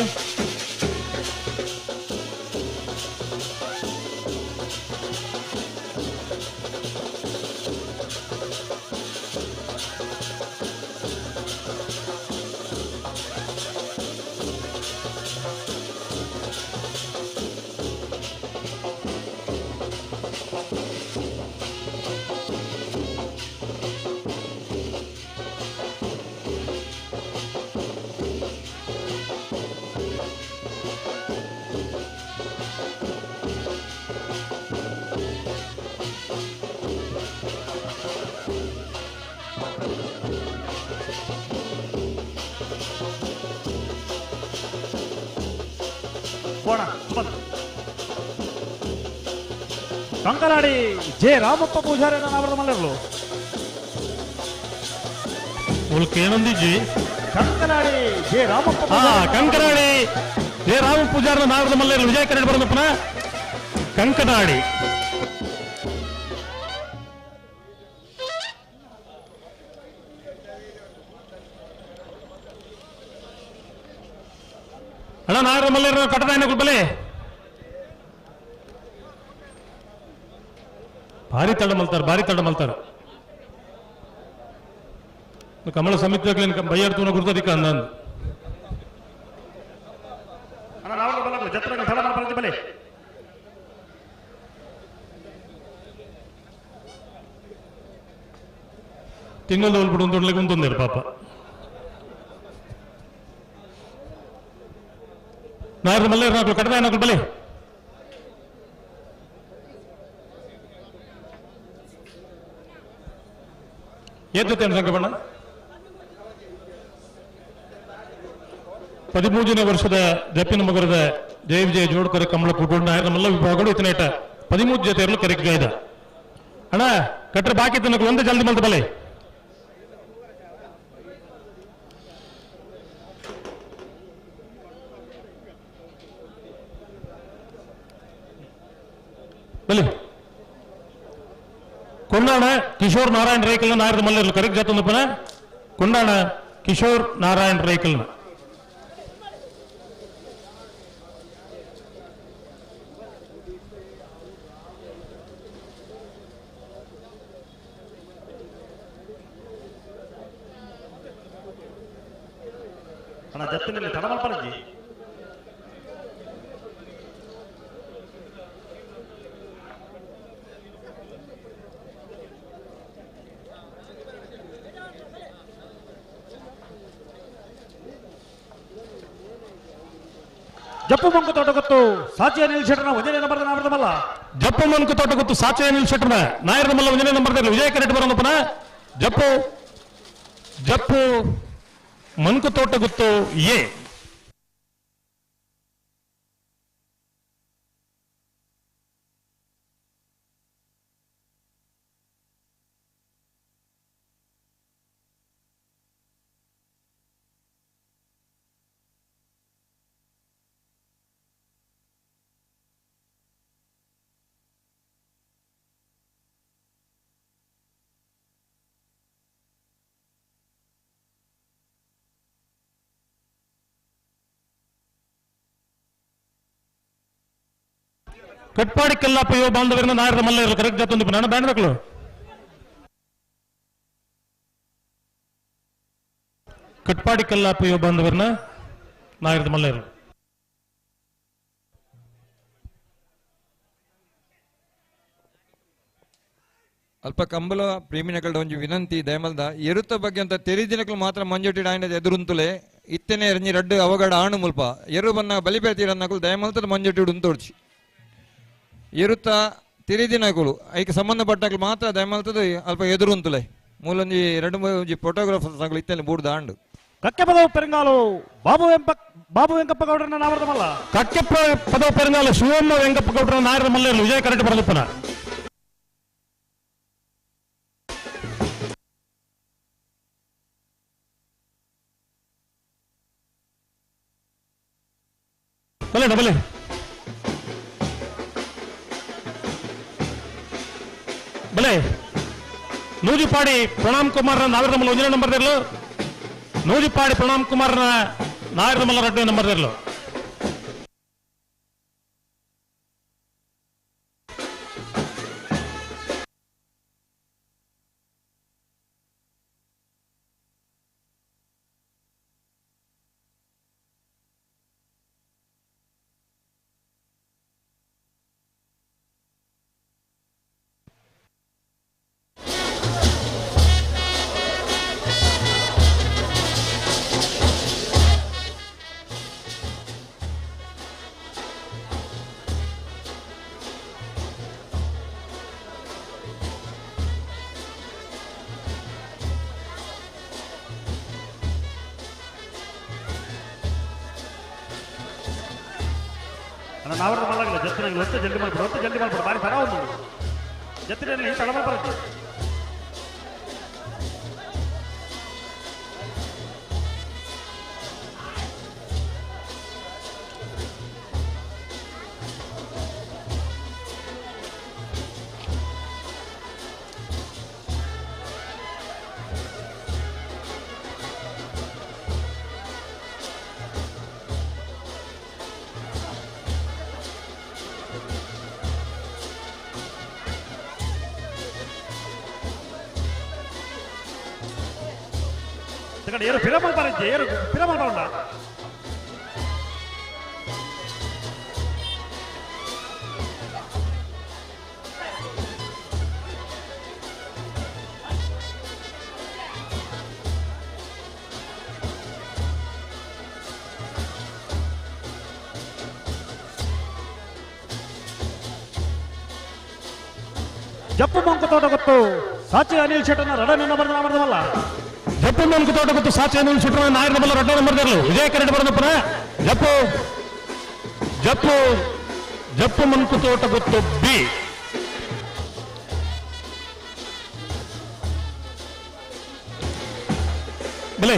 ಕಂಕನಾಡಿ ಜೆ ರಾಮಪ್ಪ ಪೂಜಾರಿ ನಾವರದ ಮಲ್ಲೆರ್ಲು ಏನೊಂದಿ ಜಿ ಕಂಕನಾಡಿ ಜೆ ರಾಮಪ್ಪ ಕಂಕನಾಡಿ ಜೆ ರಾಮ ಪೂಜಾರಿ ನಾವರದ ಮಲ್ಲೆರ್ಲು ವಿಜಯ ಕರೆಡ್ ಬರೋದಪ್ಪನ ಕಂಕನಾಡಿ ಅಣ್ಣ ನಾಗರ ಮಲ್ಲೆರ್ಲು ಕಟ್ಟದ ಬಲೆ ಭಾರಿ ತಡ ಮಲ್ತಾರ ಕಮಲ ಸಮಿತಿ ಬೈಯಾಡ್ತೂನ ಗುರ್ತದಿಕ್ಕ ಅಂದಂದು ತಿಂಗಳು ಹೋಲ್ಬಿಡು ಅಂತ ಕುಂತೊಂದಿರು ಪಾಪ ನಾಯರ ಮಲ್ಲೇರು ನಾಲ್ಕು ಕಟ್ಟದ ನಾಲ್ಕು ಬಲೆ ಏದ್ಜೊತೆ ಸಂಕಪಣ್ಣ 13ನೇ ವರ್ಷದ ಜಪ್ಪಿನ ಮಗರದ ಜಯ ವಿಜಯ ಜೋಡ್ಕರ ಕಮಲ ಕುಟುಂಬ ನಮ್ಮೆಲ್ಲ ವಿಭಾಗಗಳು ಇತನೇಟ 13 ಜೊತೆಯರ್ಲು ಕರೆಕ್ಟ್ ಅಣ್ಣ ಕಟ್ರೆ ಬಾಕಿ ತನಕ ಒಂದೇ ಜಲ್ದಿ ಮಲ್ತ ಬಲೆ ಬಲಿ ಕೊಂಡಾಣ ಕಿಶೋರ್ ನಾರಾಯಣ್ ರೈಕಲ್ನ ನಾಯರದ ಮಲ್ಲೆರ್ಲು ಕರೆಕ್ಟ್ ಜಾತಂದಪ್ಪನ ಕೊಂಡಾಣ ಕಿಶೋರ್ ನಾರಾಯಣ್ ರೈಕಲ್ನ ಜತ್ತಿನಲ್ಲಿ ತಡಮಲ್ಪರಜಿ ಜಪ್ಪು ಮಂಕು ತೋಟಗೊತ್ತು ಸಾಚಿಯ ನಿಲ್ಸೆಟ್ರನ ಒಂದನೇ ನಂಬರ್ದ ನಾವರ್ದಮಲ್ಲ ಜಪ್ಪು ಮಂಕು ತೋಟಗೊತ್ತು ಸಾಚಿಯ ನಿಲ್ಸೆಟ್ರನ ನಾಯರ್ದಮಲ್ಲ ಒಂದನೇ ನಂಬರ್ದಲ್ಲಿ ವಿಜಯ ಕರೆಕ್ಟ್ ಬರೋದಪ್ಪನ ಜಪ್ಪು ಮನ್ಕು ತೋಟಗೊತ್ತು ಎ ಕಟ್ಪಾಡಿ ಕಲ್ಲಪ್ಪ ಯುವ ಬಾಂಧವರನ್ನ ನಾಯರದ ಮಲ್ಲೇರು ಕರೆಕ್ಟ್ ಜೊತ್ತೊಂದು ನಾನು ಬ್ಯಾಂಡ್ ಮಕ್ಕಳು ಕಟ್ಪಾಡಿ ಕಲ್ಲಪ್ಪ ಯುವ ಬಾಂಧವರನ್ನ ನಾಯರದ ಮಲ್ಲೇರು ಅಲ್ಪ ಕಂಬಲ ಪ್ರೇಮಿನಗಳ ಒಂದು ವಿನಂತಿ ದಯಮಲ್ದ ಎರುತ್ತ ಬಗ್ಗೆ ಅಂತ ತೆರಿದಿನಗಳು ಮಾತ್ರ ಮಂಜುಟಿ ಆಯ್ನದ ಎದುರುಂತುಲೆ ಇತ್ತನೆ ಎರ್ನಿ ರಡ್ಡು ಅವಗಡ ಆಣು ಮುಲ್ಪ ಎರು ಬನ್ನ ಬಲಿಪೇತೀರನ್ನಗಳು ದಯಮಲ್ತದ ಮಂಜುಟಿ ಉಂತೋಡ್ಸಿ ಎರುತ್ತ ತಿರಿದಿನಗಳು ಐಕೆ ಸಂಬಂಧಪಟ್ಟ ಮಾತ್ರ ದಯಮಲ್ತದ ಅಲ್ಪ ಎದುರುಂತುಲೆ ಮೂಲೊಂಜಿ ಎರಡು ಮೂರು ಫೋಟೋಗ್ರಾಫರ್ಸ್ ಆಗಲು ಇತ್ತನೆ ಬೂಡ್ದ ಆಂಡು ಕಕ್ಕೆ ಪದವು ಪೆರಂಗಾಲು ಬಾಬು ವೆಂಕಪ್ಪ ಗೌಡ್ರನ್ನ ನಾವರದ ಮಲ್ಲ ಕಕ್ಕೆ ಪದವು ಪೆರಂಗಾಲು ಶಿವಮ್ಮ ವೆಂಕಪ್ಪ ಗೌಡ್ರನ್ನ ನಾಯರದ ಮಲ್ಲ ವಿಜಯ ಕರೆಕ್ಟ್ ಬರಲಿಪ್ಪನ ಬಲೆ ಡಬಲೆ ಬಲೆ ನೂಜಿಪಾಡಿ ಪ್ರಣಾಮ್ ಕುಮಾರ್ನ ನಾಯರದ ಮಲ್ಲ 1 ನಂಬರ್ ಇರಲು ನೂಜಿಪಾಡಿ ಪ್ರಣಾಮ್ ಕುಮಾರ್ನ ನಾಯರದ ಮಲ್ಲ 2 ನಂಬರ್ ಇರಲು ನಾವರದ ಮಲ್ಲಾಗಿಲ್ಲ ಜತ್ತಿನಲ್ಲಿ ಒತ್ತು ಜಲ್ದಿ ಮಾಡ್ಬಿಡು ಬಾರಿ ಪರ ಒಂದು ಜತ್ತಿನಲ್ಲಿ ತಡ ಬರುತ್ತೆ ಏರು ಪಿರಮಲ್ ಬರಜ್ಜೆ ಏರು ಪಿರಮಲ್ ಬರೋಣ ಜಪ್ಪು ಮಂಕು ತೋಟ ಗೊತ್ತು ಸಾಚಿ ಅನಿಲ್ ಶೆಟ್ಟನ ರಡನ ಬರೆದವಲ್ಲ ಜಪ್ಪು ಮಂಕು ತೋಟ ಗೊತ್ತು ಸಾಚಿ ಅನಿಲ್ ಶೆಟ್ಟನ ನಾಯರದ ಮಲ್ಲ 2 ನಂಬರ್ ಇರಲು ವಿಜಯ ಕರೆಕ್ಟ್ ಬರೋದಪ್ಪನ ಜಪ್ಪು ಮಂಕು ತೋಟ ಗೊತ್ತು ಬಿ ಬಲೆ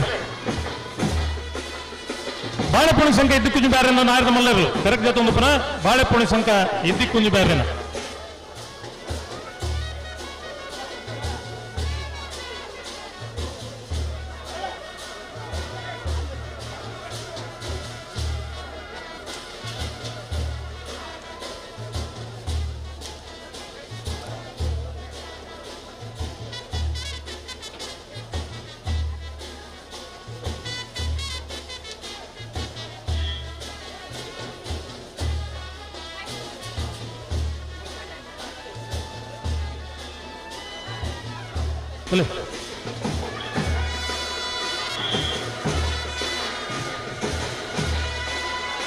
ಬಾಳೆಪುಣಿ ಸಂಖ್ಯೆ ಇದ್ದಕ್ಕುಂಜು ಬ್ಯಾರೇನ ನಾಯರದ ಮಲ್ಲರು ಕರೆಕ್ಟ್ ಜೊತೆ ಪುನಃ ಬಾಳೆಪುಣಿ ಸಂಖ್ಯೆ ಇದ್ದಕ್ಕುಂಜು ಬ್ಯಾರೇನ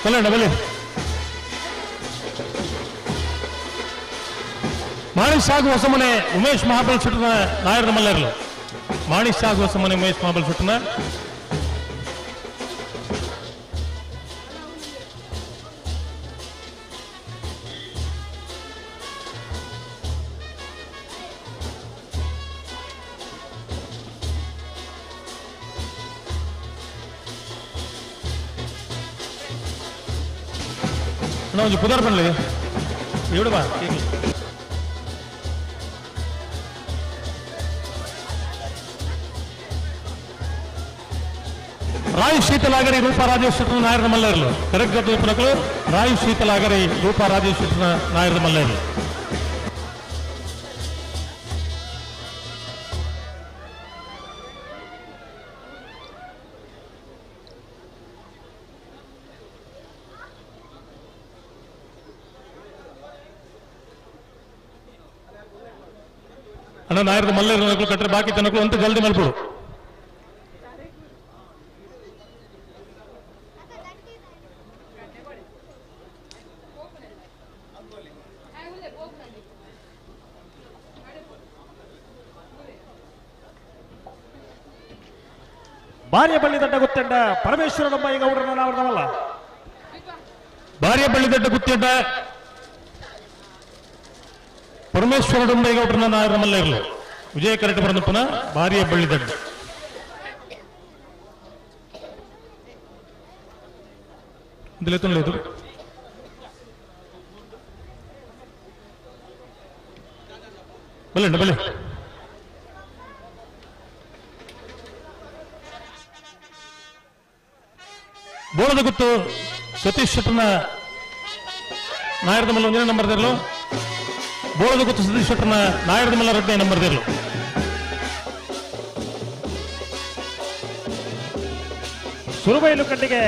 ಬಲೆ ಬಲೆ ಮಾಣಿಕ್ ಸಾಗು ಹೊಸಮನೆ ಉಮೇಶ್ ಮಹಾಬಲ್ ಶೆಟ್ಟನ ನಾಯರದ ಮಲ್ಲ ಇರಲು ಮಾಣಿಕ್ ಸಾಗು ಹೊಸಮನೆ ಉಮೇಶ್ ಮಹಾಬಲ್ ಶೆಟ್ಟನ ಒಂದು ಪುದರ್ ಬನ್ಲಿ ಇವಡು ಬಾ ರಾಯು ಶೀತಲಾಗರಿ ರೂಪ ರಾಜೇಶ್ವರನ ನಾಯರದ ಮಲ್ಲೇರ್ಲು ಕರೆಕ್ಟ್ ಜೊತೆ ರಾಯು ಶೀತಲಾಗರಿ ರೂಪ ರಾಜೇಶ್ವರನ ನಾಯರದ ಮಲ್ಲೇರ್ಲು ಅಣ್ಣ ನಾಯರದ ಮಲ್ಲೇರ್ಲು ಕಟ್ಟರೆ ಬಾಕಿ ತನಕ ಅಂತ ಜಲ್ದಿ ಮಲ್ಬಿಡು. ಬಾರ್ಯಬಳ್ಳಿ ದಡ್ಡ ಗುತ್ತಂಡ ಪರಮೇಶ್ವರನೊಬ್ಬ ಈಗ ಗೌಡರನ್ನ ನಾವರ್ದವಲ್ಲ. ಬಾರ್ಯಬಳ್ಳಿ ದಡ್ಡ ಗುತ್ತಂಡ ಪರಮೇಶ್ವರನೊಬ್ಬ ಈಗ ಗೌಡರನ್ನ ನಾಯರದ ಮಲ್ಲೇರ್ಲು ವಿಜಯ ಕರೆಕ್ಟ್ ಬರದಪ್ಪನ ಬಾರ್ಯಬಳ್ಳಿ ದಡ್ಡ లేదు బలండి బలే ಬೋಳದ ಗುತ್ತು ಸತೀಶ್ ಶೆಟ್ಟರ್ನ ನಾಯರದ ಮಲ್ಲ 1ನೇ ನಂಬರ್ದಿರಲು ಬೋಳದ ಗುತ್ತು ಸತೀಶ್ ಶೆಟ್ಟರ್ನ ನಾಯರದ ಮಲ್ಲ 2ನೇ ನಂಬರ್ದಿರಲು ಸುರುಬೈಲು ಕಂಡಿಗೆ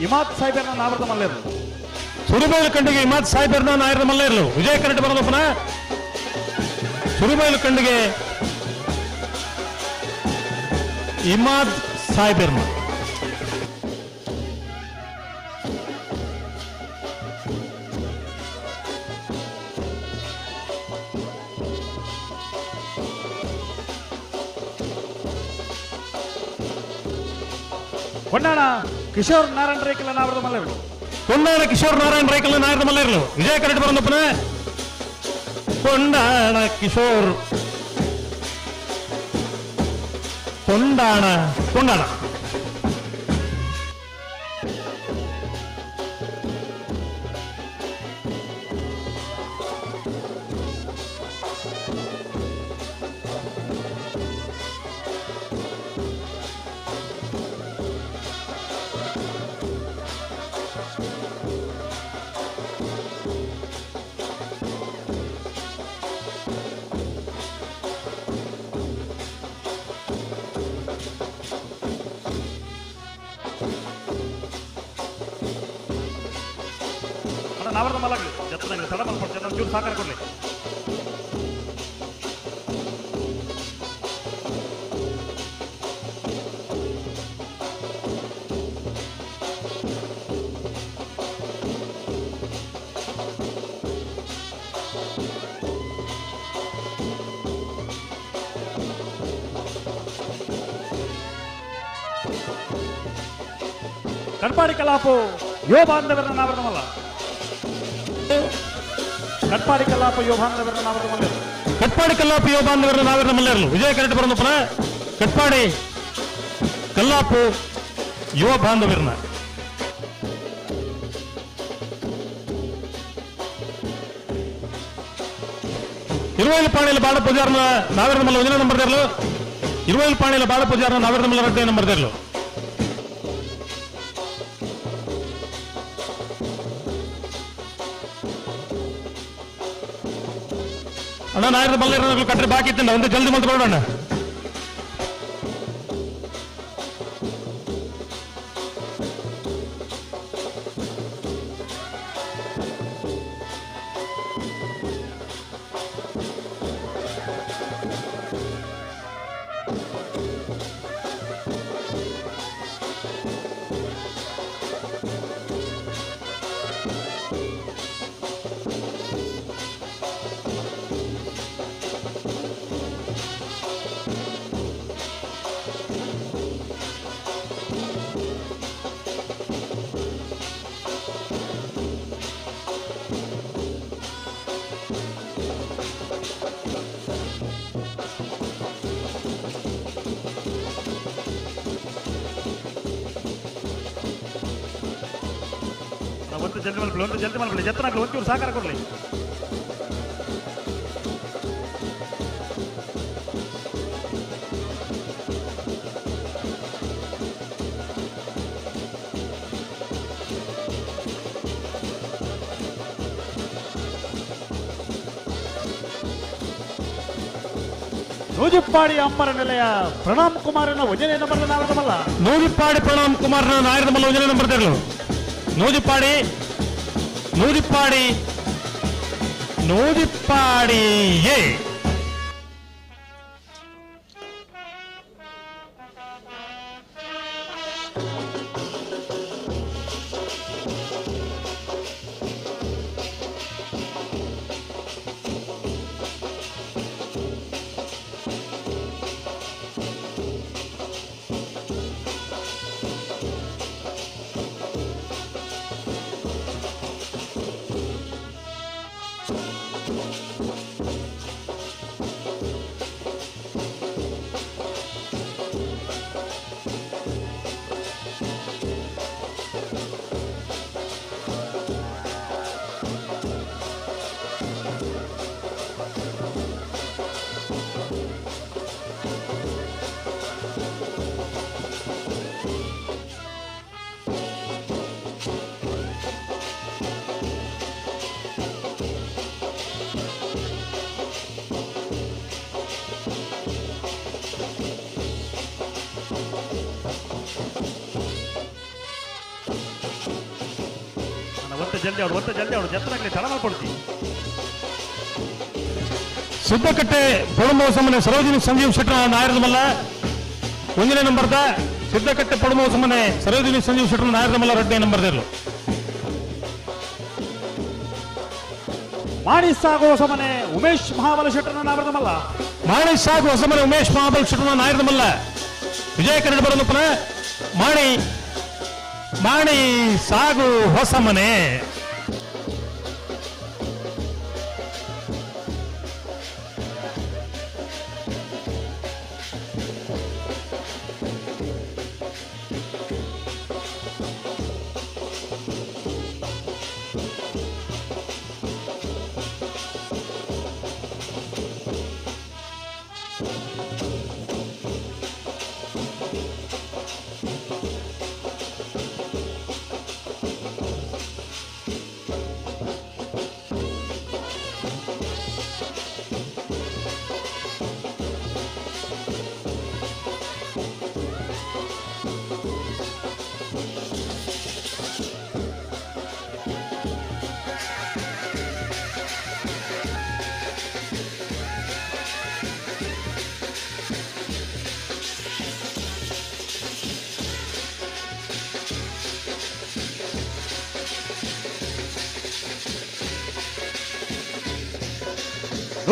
ಇಮಾದ್ ಸಾಹೇಬರ್ನ ನಾಯರದ ಮಲ್ಲ ಇರಲು ಸುರುಬೈಲು ಕಂಡಿಗೆ ಇಮಾದ್ ಸಾಹೇಬರ್ನ ನಾಯರದ ಮಲ್ಲ ಇರಲು ವಿಜಯ ಕರೆಕ್ಟ್ ಬರೋದಪ್ಪನ ಸುರುಬೈಲು ಕಂಡಿಗೆ ಇಮಾದ್ ಸಾಹೇಬರ್ನ ಕೊಂಡಾಣ ಕಿಶೋರ್ ನಾರಾಯಣ ರೈಕಲ್ ನಾಯರದ ಮಲ್ಲ ಇರಲು ಕೊಂಡಾಣ ಕಿಶೋರ್ ನಾರಾಯಣ ರೈಕಲ್ ನಾಯರದ ಮಲ್ಲ ಇರಲು ವಿಜಯ ಕರೆಕ್ಟ್ ಬರೋದಪ್ಪನ ಕೊಂಡಾಣ ಕಿಶೋರ್ ಕೊಂಡಾಣ ಕೊಂಡಾಣ ನಾವರದ ಮಲಗಲಿ ಜತ್ತನಲ್ಲಿ ತಡ ಮಲ್ಪಟ್ಟು ಜನ ಚೂರು ಸಹಕಾರ ಕೊಡಲಿ ಕಡ್ಪಾಡಿ ಕಲಾಪು ಯುವ ಬಾಂಧವರನ್ನ ನಾವರದ ಮಲ್ಲ ಕಟ್ಪಾಡಿ ಕಲ್ಲಾಪ ಯುವ ಬಾಂಧವರನ್ನ ನಾವರದ ಮಲ್ಲ ಕಟ್ಪಾಡಿ ಕಲ್ಲಾಪು ಯುವ ಬಾಂಧವರನ್ನ ನಾವರದ ಮಲ್ಲ ಇರಲು ವಿಜಯ ಕರೆಕ್ಟ್ ಬರೋದಪ್ಪನ ಕಟ್ಪಾಡಿ ಕಲ್ಲಾಪು ಯುವ ಬಾಂಧವರನ್ನ ಇರುವೈಲು ಪಾಣಿಯಲ್ಲಿ ಬಾಳ ಪೂಜಾರನ ನಾವರದ ಮಲ್ಲ 1ನೇ ನಂಬರ್ ಇರಲು ಇರುವೈಲು ಪಾಣಿಯಲ್ಲಿ ಬಾಳ ಪೂಜಾರನ ನಾವರದ ಮಲ್ಲ 2ನೇ ನಂಬರ್ ಇರಲು ಅಣ್ಣ ನಾಯರದ ಮಲ್ಲ ಇರೋದು ಕಟ್ರೆ ಬಾಕಿ ಇತ್ತಂಡ ಒಂದು ಜಲ್ದಿ ಮಲ್ತ್ಕೊಳ್ಳೋಣ ಒಂದು ಜಲ್ದಿ ಮಲ್ಕೊಳ್ಳಿ ಜತ್ತನಾಗ್ಲಿ ಒಂಚೂರು ಸಹಕಾರ ಕೊಡಲಿ ನೂಜಿಪ್ಪಾಡಿ ಅಂಬರ ನೆಲೆಯ ಪ್ರಣಾಮ್ ಕುಮಾರನ ವಜನೆಯನ್ನು ಬರೆದ ನಾರದಮಲ್ಲ. ನೂಜಿಪ್ಪಾಡಿ ಪ್ರಣಾಮ್ ಕುಮಾರನ ನಾರದಮಲ್ಲ ವಜನೆಯನ್ನು ಬರೆದಿರಲು. ನೂಜಿಪ್ಪಾಡಿ ನೂಜಿಪ್ಪಾಡಿ ನೂಜಿಪ್ಪಾಡಿಯೇ ಜಲ್ದಿ ಅವರು ಜತ್ತನಾಗಲಿ ತಡ ಮಾಡ್ಕೊಡ್ತೀವಿ. ಸಿದ್ದಕಟ್ಟೆ ಪೊಡಮೋಸಮನೆ ಸರೋಜಿನಿ ಸಂಜೀವ್ ಶೆಟ್ಟರ ನಾಯರದಮಲ್ಲ 1ನೇ ನಂಬರ್ದ ಸಿದ್ದಕಟ್ಟೆ ಪೊಡಮೋಸಮನೆ ಸರೋಜಿನಿ ಸಂಜೀವ್ ಶೆಟ್ಟರ ನಾಯರದಮಲ್ಲ 2ನೇ ನಂಬರ್ದಿರಲು. ಮಾಣಿ ಸಾಗು ಹೊಸಮನೆ ಉಮೇಶ್ ಮಹಾಬಲ ಶೆಟ್ಟರನ ನಾಯರದಮಲ್ಲ. ಮಾಣಿ ಸಾಗು ಹೊಸಮನೆ ಉಮೇಶ್ ಮಹಾಬಲ ಶೆಟ್ಟರನ ನಾಯರದಮಲ್ಲ. ವಿಜಯ ಕರಡಿ ಬರೋದಪ್ಪನ ಮಾಣಿ ಸಾಗು ಹೊಸಮನೆ.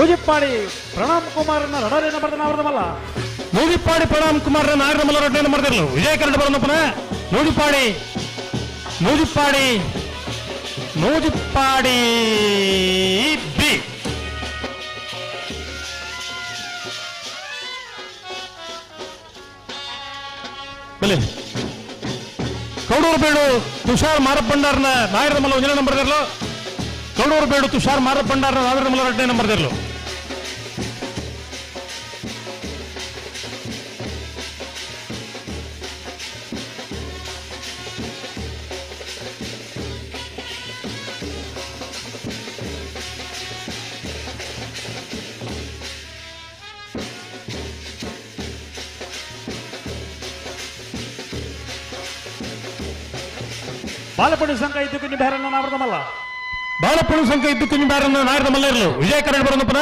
ನೂಜಿಪ್ಪಾಡಿ ಪ್ರಣಾಮ್ ಕುಮಾರನ ರಡರೇನ ಬರೆದ ನಾವರದಮಲ್ಲ. ನೂಜಿಪ್ಪಾಡಿ ಪ್ರಣಾಮ್ ಕುಮಾರನ ನಾಯರದಮಲ್ಲ 2ನೇ ನಂಬರ್ದಿರಲು. ವಿಜಯ ಕರಡಿ ಬರೋದಪ್ಪನ ನೂಜಿಪ್ಪಾಡಿ ಬಿ. ಕೌಡೂರು ಬೇಡು ತುಷಾರ್ ಮಾರಪ್ಪಂಡಾರ್ನ ನಾಯರದಮಲ್ಲ 1ನೇ ನಂಬರ್ದಿರಲು. ಕೌಡೂರು ಬೇಡು ತುಷಾರ್ ಮಾರಪ್ಪಂಡಾರ್ನ ನಾಯರದಮಲ್ಲ 2ನೇ ನಂಬರ್ದಿರಲು. ಬಾಲಪುಡಿ ಸಂಘ ಇದ್ದು ಕುഞ്ഞു ಬೇರನ್ನ ನಾವರದಮಲ್ಲ. ಬಾಳಪುಣಿ ಸಂಘ ಇದ್ದು ಕುഞ്ഞു ಬೇರನ್ನ ನಾಯರದಮಲ್ಲ ಇರಲು. ವಿಜಯ ಕರಡಿ ಬರೋದಪ್ಪನ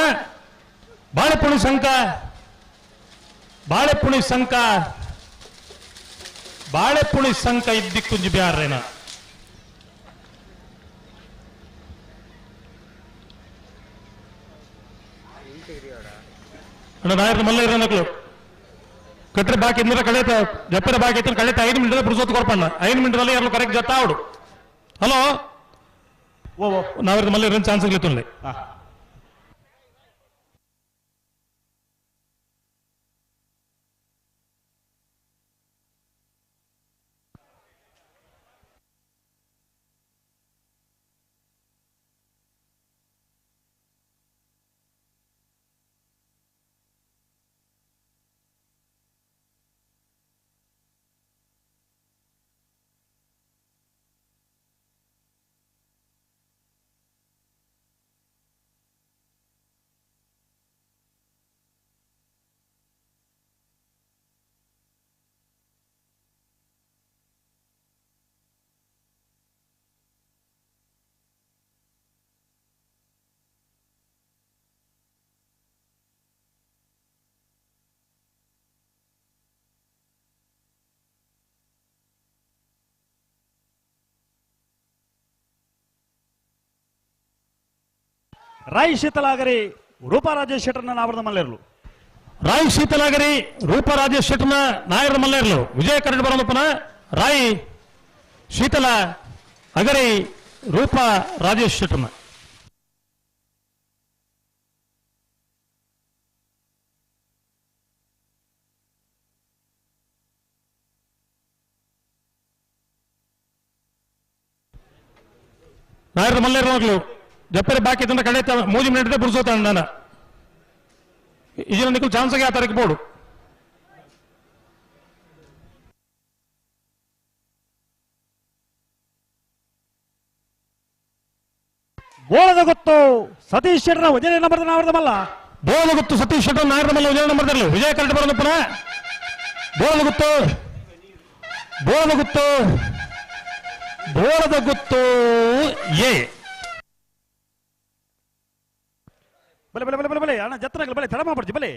ಬಾಳಪುಣಿ ಸಂಘ ಇದ್ದು ಕುഞ്ഞു ಬೇರೇನ. ಅಣ್ಣ ನಾಯರದಮಲ್ಲ ಇರೋನಕ್ಲು ಕಟ್ರೆ ಬಾಕಿ ಇಂದ್ರ ಕಳೆತ ಜಪ್ಪರ ಬಾಕಿ ಇತ್ತು ಕಳೆತ 5 ಮಿನಿಟ್ ಪುರುಸೊತ್ತು ಕೊಡ್ಪಣ್ಣ 5 ಮಿನಿಟ್ದಲ್ಲಿ ಯಾರು ಕರೆಕ್ಟ್ ಜತ್ತ ಆವಡು. ಹಲೋ ನಾವಿರದ ಮಲ್ಲ ಚಾನ್ಸ್ ಆಗ್ಲಿತ್ತು. ರಾಯ್ ಶೀತಲಾಗರಿ ರೂಪಾ ರಾಜೇಶ್ ಶೆಟ್ಟರ್ನ ನಾವರದ ಮಲ್ಲೇರ್ಲು ರಾಯ್ ಶೀತಲಾಗರಿ ರೂಪಾ ರಾಜೇಶ್ ಶೆಟ್ಟರ್ನ ನಾಯರದ ಮಲ್ಲೇರ್ಲು ವಿಜಯ ಕರಡು ಬರೋದಪ್ಪನ ರಾಯ್ ಶೀತಲ ಅಗರಿ ರೂಪಾ ರಾಜೇಶ್ ಶೆಟ್ಟರ್ನ ನಾಯರದ ಮಲ್ಲೇರ್ ಮಗಳು ಜಪ್ಪರೆ ಬಾಕಿ ತಂದ ಕಡೆ 3 ಮಿನಿಟ್ ಬುಡ್ಸೋತಾನೆ ನಾನು ಇದನ್ನ ನಿಖಲ್ ಚಾನ್ಸ್ ಆಗಿ ಆ ತಾರೀಕು ಬೋಡು ಬೋಳದ ಗೊತ್ತು ಸತೀಶ್ ಶೆಟ್ಟರ್ ವಿಜಯ ನಂಬರ್ ನಾವರ್ದಮಲ್ಲ ಬೋಳದ ಗೊತ್ತು ಸತೀಶ್ ಶೆಟ್ಟರ್ ನಾಯರದಮಲ್ಲ ವಿಜಯ ನಂಬರ್ದಲ್ಲ ವಿಜಯ ಕರೆಕ್ಟ್ ಬರೋದಪ್ಪನ ಬೋಳದ ಗೊತ್ತು ಬೋಳದ ಗೊತ್ತು ಬೋಳದ ಗೊತ್ತು ಎ ಬಲೆ ಬಲೆ ಬಲೆ ಬಲೆ ಬಲೆ ಅಣ್ಣ ಜತ್ತನಗಲ ಬಲೆ ತಡ ಮಾಡ್ಬಿಡ್ತಿ ಬಲೆ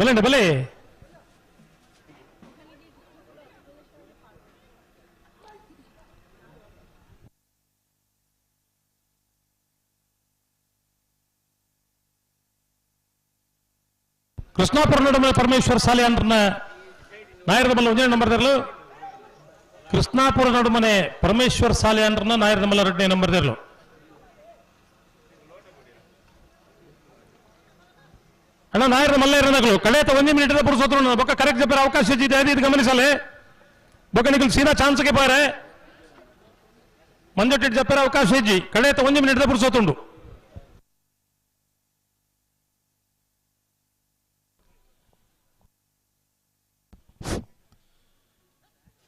ಬಲೆ ಬಲೆ ಕೃಷ್ಣಾಪುರ ನಡುವೆ ಪರಮೇಶ್ವರ್ ಸಾಲೆ ಅಂದ್ರನ್ನ ನಾಯರದ ಮಲ್ಲ 1 ನಂಬರ್ದರ್ಲು ಕೃಷ್ಣಾಪುರ ನಡುಮನೆ ಪರಮೇಶ್ವರ್ ಸಾಲೆ ಅಂದ್ರನ್ನ ನಾಯರದ ಮಲ್ಲ 2 ನಂಬರ್ದರ್ಲು ಅಣ್ಣ ನಾಯರದ ಮಲ್ಲ ಇರೋನಗಳು ಕಳೆತ 1 ಮಿನಿಟ್ ಬುಡ್ಸೋದ್ರು ಬೊಕ್ಕ ಕರೆಕ್ಟ್ ಜಪ್ಪರ ಅವಕಾಶ ಇದೆ ಇದು ಗಮನಿಸಲೆ ಬೊಕ್ಕ ನಿಖಲ್ ಸೀದಾ ಚಾನ್ಸ್ಗೆ ಬಾರೆ ಮಂಜೊಟ್ಟಿಟ್ಟು ಜಪ್ಪರ ಅವಕಾಶ ಇಜ್ಜಿ ಕಳೆತ 1 ಮಿನಿಟ್ ಬುಡ್ಸೋತುಂಡು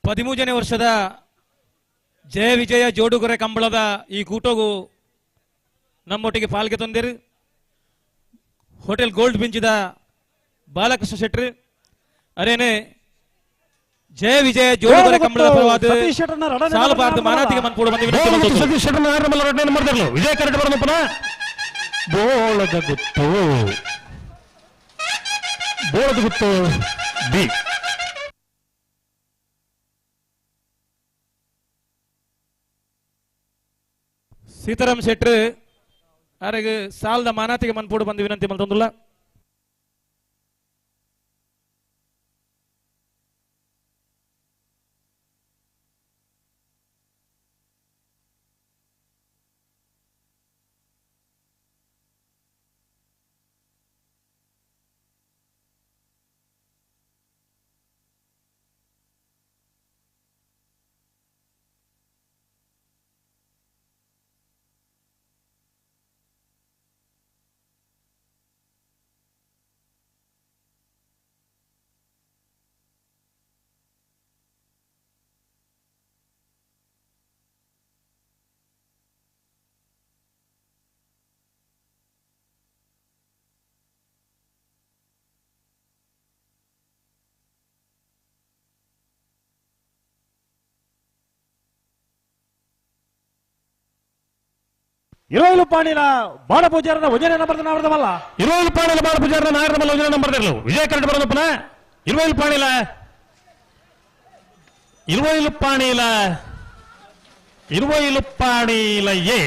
ಹದಿಮೂರನೇ ವರ್ಷದ ಜಯ ವಿಜಯ ಜೋಡುಗೊರೆ ಕಂಬಳದ ಈ ಕೂಟೋಗು ನಮ್ಮೊಟ್ಟಿಗೆ ಪಾಲ್ಗೆ ತಂದಿರು ಹೋಟೆಲ್ ಗೋಲ್ಡ್ ಬಿಂಚಿದ ಬಾಲಕೃಷ್ಣ ಶೆಟ್ರು ಅರೇನೆ ಜಯ ವಿಜಯ ಜೋಡುಗೊರೆ ಕಂಬಳದ ಪರವಾದ ಸಾಲು ಭಾರತ ಮಾನಾತಿಗೆ ಮನ್ಪೂಡು ಬಂದಿವೆ ಸತೀಶ್ ಶೆಟ್ಟರ್ ನಾಯರದ ಮಲ್ಲ 2 ನಂಬರ್ದರ್ಲು ವಿಜಯ ಕರೆಕ್ಟ್ ಬರೋದಪ್ಪನ ಬೋಳದ ಗುತ್ತು ಬೋಳದ ಗುತ್ತು ಬಿ ಸೀತಾರಾಮ್ ಶೆಟ್ರು ಅವರಿಗೆ ಸಾಲದ ಮಾನಾತಿಗೆ ಮನ್ಪೂಡು ಬಂದು ವಿನಂತಿ ಮಲ್ತೊಂದುಲ್ಲ ಇರೋಲು ಪಾಣಿನ ಬಾಳ ಪೂಜಾರನ 1 ನಂಬರ್ ನಾವರ್ದಮಲ್ಲ ಇರೋಲು ಪಾಣಿಲ ಬಾಳ ಪೂಜಾರನ ನಾಯರದ ಮಲ್ಲ 1 ನಂಬರ್ದರ್ಲು ವಿಜಯ ಕರೆಕ್ಟ್ ಬರೋದಪ್ಪನ ಇರುವೈಲು ಪಾಣಿಲ ಎ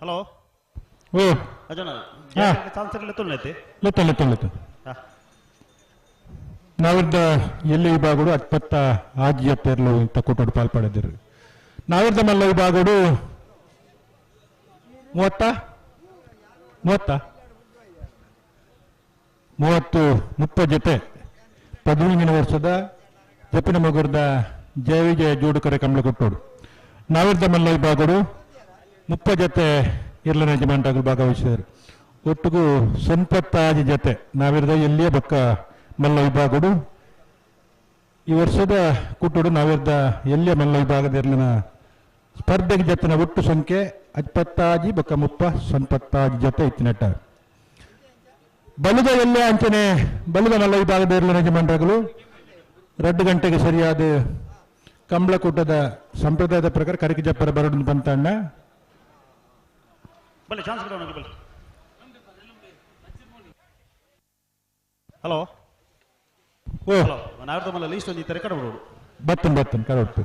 ಹಲೋ ಓ ಅಜನ ಚಾನ್ಸ್ ಲೆತ್ತ ನಾವಿದ್ದ ಎಲ್ಲಿ ವಿಭಾಗಗಳು ಅಟ್ಪತ್ತ ಆಜ್ಯ ಪೇರ್ಲು ಇಂತ ಕೂಟೋಡು ಪಾಲ್ಪಡಿದ್ರು ನಾವಿದ್ದ ಮಲ್ಲ ವಿಭಾಗಗಳು 30 ಜೊತೆ 15ನೇ ವರ್ಷದ ಜಪ್ಪಿನ ಮಗುರ್ದ ಜಯ ವಿಜಯ ಜೋಡುಕರೆ ಕಂಬಳ ಕೊಟ್ಟೋಡು ನಾವಿದ್ದ ಮಲ್ಲ ವಿಭಾಗಗಳು 30 ಜೊತೆ ಇರ್ಲ ಯಜಮಾನರಾಗಲು ಭಾಗವಹಿಸಿದರು ಒಟ್ಟಿಗೂ 90 ಜೊತೆ ನಾವಿರದ ಎಲ್ಲಿಯೇ ಬಕ್ಕ ಮಲ್ಲ ವಿಭಾಗಗಳು ಈ ವರ್ಷದ ಕೂಟೋಡು ನಾವಿರ್ದ ಎಲ್ಲಿಯ ಮಲ್ಲ ವಿಭಾಗದ ಸ್ಪರ್ಧೆಗೆ ಜೊತೆನ ಒಟ್ಟು ಸಂಖ್ಯೆ 20 ಬೊಕ್ಕ 30 ಜೊತೆ ಇತ್ತಿನಟ್ಟ ಬಲುದ ಎಲ್ಲೇ ಅಂಚನೆ ಬಲುದ ಮಲ್ಲ ವಿಭಾಗದ ಯಜಮಾನರುಗಳು 2 ಗಂಟೆಗೆ ಸರಿಯಾದ ಕಂಬಳಕೂಟದ ಸಂಪ್ರದಾಯದ ಪ್ರಕಾರ ಕರಿಕೆ ಜಪ್ಪರ ಬರಡು ಬಂತಣ್ಣ ಹಲೋ ಓ ನಾವ್ರದಲ್ಲ ಲೀಸ್ಟ್ ಒಂದು ಈ ತರ ಕಡೆ ಬರೋದು ಬತ್ತನ್ ಕರೋಡ್ತು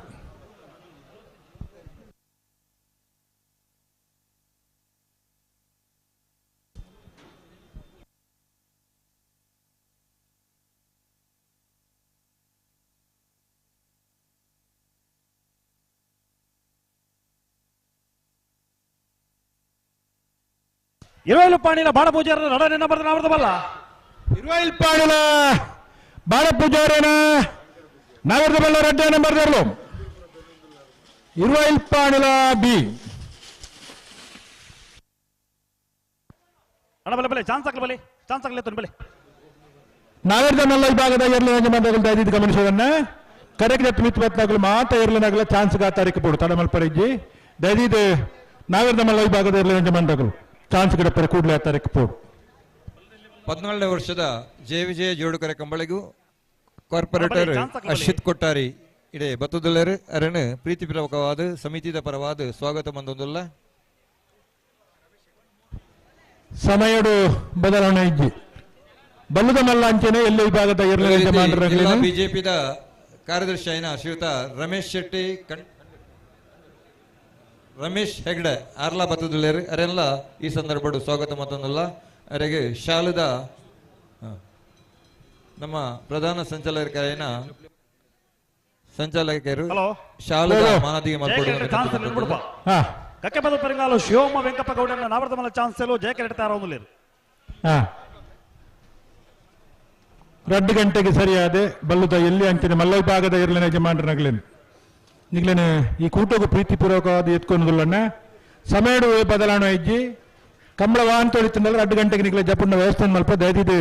ಇರುವೈಲು ಪಾಣಿಲ ಬಾಳ ಪೂಜಾರ ನಡನೆನ್ನ ಬರ್ದ ನಾವ್ರದಲ್ಲ ಇರುವೈಲ್ ಪಾಣಿಲ ಬಾಳ ಪೂಜಾರೇನ ನಾವ್ರದಲ್ಲ red number ದರ್ಲು Iruvail Panila B ಅಣ್ಣ ಬಲೆ ಚಾನ್ಸ್ ಆಗ್ಲಿ ಬಲೆ ನಾವೇರ್ದ ಮಲ್ಲ ವಿಭಾಗದ ಎರಲ ಯಜಮಾನರುಗಳು ದಯವಿಟ್ಟು ಗಮನಿಸೋದನ್ನ ಕರೆಕ್ಟ್ ಮಿತ್ವತ್ನಾಗಲು ಮಾತ ಎರಲನಾಗಲ ಚಾನ್ಸ್ ತಾರೀಕು ಪೋಡು ತಡಮಲ್ಪರಿಜ್ಜಿ ದಯವಿಟ್ಟು ನಾವೇರ್ದ ಮಲ್ಲ ವಿಭಾಗದ ಎರಲ ಯಜಮಾನರುಗಳು ಚಾನ್ಸ್ ಗಿಡಪರೆ ಕೂಡಲೇ ತಾರೀಕು ಪೋಡು 14ನೇ ವರ್ಷದ ಜಯ ವಿಜಯ ಜೋಡುಕರೆ ಕಂಬಳಿಗೂ ಕಾರ್ಪೊರೇಟರ್ ಅಶ್ವಿತ್ ಕೊಟ್ಟಾರಿ ಇಡೆ ಬತ್ತುದಲ್ಲರು ಅರಣ ಪ್ರೀತಿಪೂರ್ವಕವಾದ ಸಮಿತಿದ ಪರವಾದ ಸ್ವಾಗತ ಮಂದೊಂದುಲ್ಲ ಸಮಯಡು ಬದಲಾವಣೆ ಇಜ್ಜಿ ಬಲ್ಲುದ ಮಲ್ಲ ಅಂಚನೆ ಎಲ್ಲ ವಿಭಾಗದ ಎರಲ ಯಜಮಾನರುಗಳು ಬಿಜೆಪಿದ ಕಾರ್ಯದರ್ಶಿ ಆಯ್ನ ಶ್ರೀಯುತ ರಮೇಶ್ ಹೆಗ್ಡೆ ಆರ್ಲಾ ಬತ್ತುದಲ್ಲೇರು ಅರೆಲ್ಲ ಈ ಸಂದರ್ಭಡು ಸ್ವಾಗತ ಮತ್ತೊಂದಲ್ಲ ಅವರಿಗೆ ಶಾಲದ ನಮ್ಮ ಪ್ರಧಾನ ಸಂಚಾಲಕರು ಶಾಲದ ಮಾನದಿಗೆ ಮಾಡ್ಕೊಡುವ ಕಕ್ಕೆ ಬದ ಪರಿಂಗಾಲು ಶಿವಮ್ಮ ವೆಂಕಪ್ಪ ಗೌಡನ ನಾವರ್ದ ಮಲ್ಲ ಚಾನ್ಸ್ ಎಲ್ಲೋ ಜಯ ಕೆರೆಡ್ತಾ ಇರೋದಿಲ್ಲ 2 ಗಂಟೆಗೆ ಸರಿಯಾದ ಬಲ್ಲುದ ಎಲ್ಲಿ ಅಂಚನೆ ಮಲ್ಲ ವಿಭಾಗದ ಎರಲಿನ ಯಜಮಾನರನಗಳೇನು ನಿಗ್ಲೇನೆ ಈ ಕೂಟೋಗು ಪ್ರೀತಿಪೂರ್ವಕವಾದ ಎತ್ಕೊಂಡುಲ್ಲಣ್ಣ ಸಮಯಡು ಬದಲಾವಣೆ ಇಜ್ಜಿ ಕಂಬಳ ವಾಹನ ತೊಳಿತಿಂದಲ್ಲ 2 ಗಂಟೆಗೆ ನಿಗ್ಲೆ ಜಪುಣ್ಣ ವ್ಯವಸ್ಥೆ ಮಲ್ಪ ದಯದಿದ್ದು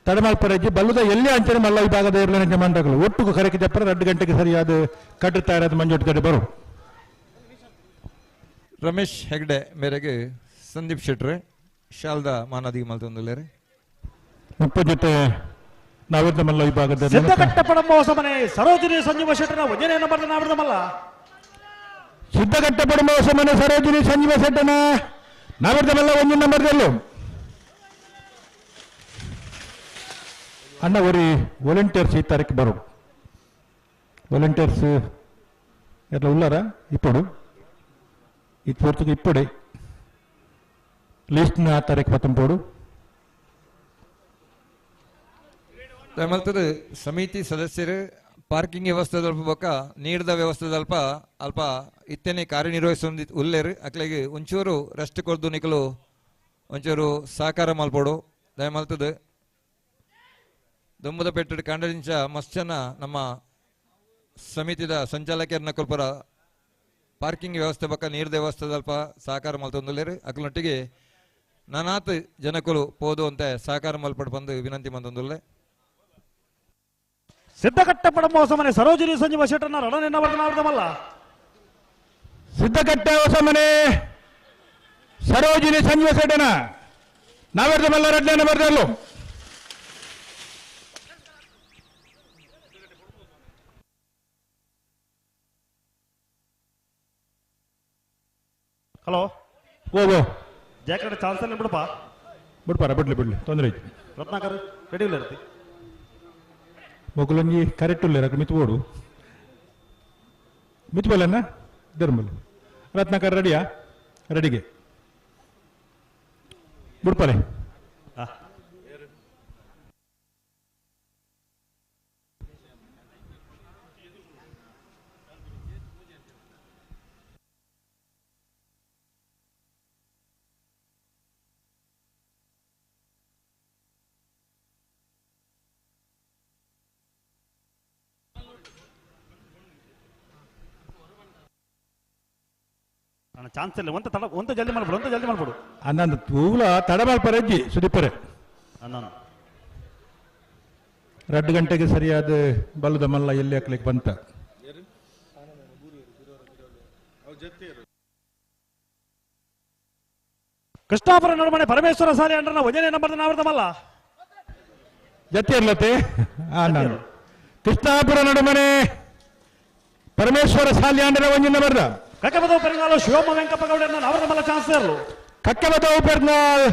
ತಡಮಲ್ಪರಜ್ಜಿ ಬಲ್ಲುದ ಎಲ್ಲಿ ಅಂಚನೆ ಮಲ್ಲ ವಿಭಾಗದ ಎರಲಿನ ಯಜಮಾನರಗಳು ಒಟ್ಟಿಗೂ ಕರೆಕೆ ಜಪ್ಪರ 2 ಗಂಟೆಗೆ ಸರಿಯಾದ ಕಟ್ಟುತ್ತಾ ಇರೋದು ಮಂಜೋಟ್ ಕಡೆ ಬರು ರಮೇಶ್ ಹೆಗ್ಡೆ ಮೇರೆಗೆ ಸಂದೀಪ್ ಶೆಟ್ರೆ ಶಾಲದ ಮಾನದಿಗೆ ಮಲ್ತೊಂದುಲ್ಲೇರು 30 ಜೊತೆ ನಾವೇರ್ದ ಮಲ್ಲ ವಿಭಾಗದ ಸಿದ್ಧಗಟ್ಟಪಡ ಮೋಸಮನೆ ಸರೋಜಿನಿ ಸಂಜೀವ ಶೆಟ್ಟನ ಒಂಜನೆಯನ್ನು ಬರೆದ ನಾವರ್ದ ಮಲ್ಲ ಸಿದ್ಧಗಟ್ಟಪಡ ಮೋಸಮನೆ ಸರೋಜಿನಿ ಸಂಜೀವ ಶೆಟ್ಟನ ನಾವೇರ್ದ ಮಲ್ಲ ಒಂಜಿನ ನಂಬರ್ದಲ್ಲೂ ಅಣ್ಣ ಒರಿ ವಾಲಂಟಿಯರ್ಸ್ ಈ ತಾರೀಕು ಬರು ವಾಲಂಟಿಯರ್ಸ್ ಎಲ್ಲ ಉಳ್ಳಾರ ಇಪ್ಪಡು ಇಪ್ಪೊರ್ತಿಗೆ ಇಪ್ಪಡೆ ಲಿಸ್ಟ್ನ ಆ ತಾರೀಕು ಪತ್ತಂಪೋಡು ಮಲ್ತದ ಸಮಿತಿ ಸದಸ್ಯರು ಪಾರ್ಕಿಂಗ್ ವ್ಯವಸ್ಥೆ ಬೊಕ್ಕ ನೀಡಿದ ವ್ಯವಸ್ಥೆ ಅಲ್ಪ ಇತ್ತೇನೆ ಕಾರ್ಯನಿರ್ವಹಿಸೊಂದಿ ಉಲ್ಲೇರು ಅಕ್ಲೆಗೆ ಒಂಚೂರು ರೆಸ್ಟ್ ಕೊಡ್ದು ನಿಕಲು ಒಂಚೂರು ಸಹಕಾರ ಮಲ್ಪೋಡು ದಯಮಲ್ತದ ದುಂಬದ ಪೆಟ್ಟು ಕಾಂಡದಿಂಚ ಮಸ್ಚನ ನಮ್ಮ ಸಮಿತಿದ ಸಂಚಾಲಕರನ್ನ ಕೊಲ್ಪರ ಪಾರ್ಕಿಂಗ್ ವ್ಯವಸ್ಥೆ ಬೊಕ್ಕ ನೀಡಿದ ವ್ಯವಸ್ಥೆ ಸಹಕಾರ ಮಲ್ತೊಂದುಲ್ಲೇರು ಅಕ್ಲೊಟ್ಟಿಗೆ ನಾನಾತ್ ಜನಕಲು ಪೋದು ಅಂತ ಸಹಕಾರ ಮಲ್ಪಡು ಬಂದು ವಿನಂತಿ ಮಂದೊಂದುಲ್ಲೆ ಸಿದ್ಧಗಟ್ಟಪಡ ಮೋಸಮನೆ ಸರೋಜಿನಿ ಸಂಜೀವ ಶೆಟ್ಟನ ರಣನೆನ್ನ ಬರೆದ ನಾವರ್ದ ಮಲ್ಲ ಸಿದ್ಧಗಟ್ಟೆ ಹೊಸಮನೆ ಸರೋಜಿನಿ ಸಂಜೀವ ಶೆಟ್ಟನ ನಾವೇರ್ದ ಮಲ್ಲ 2ನೇ ನಂಬರ್ದಲ್ಲೂ ಹಲೋ ಓ ಜಾಕೆಟ್ ಚಾನ್ಸ್ ಅಲ್ಲಿ ಬಿಡ್ಪಾರ ಬಿಡ್ಲಿ ತೊಂದರೆ ಐತಿ ರತ್ನಾಕರ್ ರೆಡಿ ಇಲ್ಲ ಇರ್ತಿ ಮೊಗಲಂಜಿ ಕರೆಕ್ಟ್ ಉಳ್ಳೇರ ಮಿತ್ಬೋಡು ಮಿತ್ಬೋಲನ್ನ ಧರ್ಮಲ್ ರತ್ನಾಕರ್ ರೆಡಿಯಾ ರೆಡಿಗೆ ಬಿಡ್ಪಾಲೆ ಚಾನ್ಸ್ ಇಲ್ಲ ಒಂದು ಜಲ್ದಿ ಮಾಡ್ಬಿಡು ಅನ್ನಂದು ತೂಲ ತಡಮಾಲ್ಪರಜ್ಜಿ ಸುದೀಪರೆ 2 ಗಂಟೆಗೆ ಸರಿಯಾದ ಬಲ್ಲುದ ಮಲ್ಲ ಎಲ್ಲಿ ಹಾಕ್ಲಿಕ್ಕೆ ಬಂತ ಕೃಷ್ಣಾಪುರ ನಡುಮನೆ ಪರಮೇಶ್ವರ ಸಾಲಿ ಅಂಡ್ರನ ವಜನೆ ನಂಬರ್ ನಾವರ್ದಮಲ್ಲ ಜೊತೆಯರ್ಲತೆ ನಾನು ಕೃಷ್ಣಾಪುರ ನಡುಮನೆ ಪರಮೇಶ್ವರ ಸಾಲಿ ಅಂಡರ ಒಂಜಿನ ಬರ್ದ ಕಕ್ಕಬದವು ಪೆರ್ನಾಳು ಶಿವಮ್ಮ ವೆಂಕಪ್ಪ ಗೌಡರನ್ನ ನಾವರ್ದಮಲ್ಲ ಚಾನ್ಸ್ ಇರಲು ಕಕ್ಕಬದವು ಪೆರ್ನಾಳ್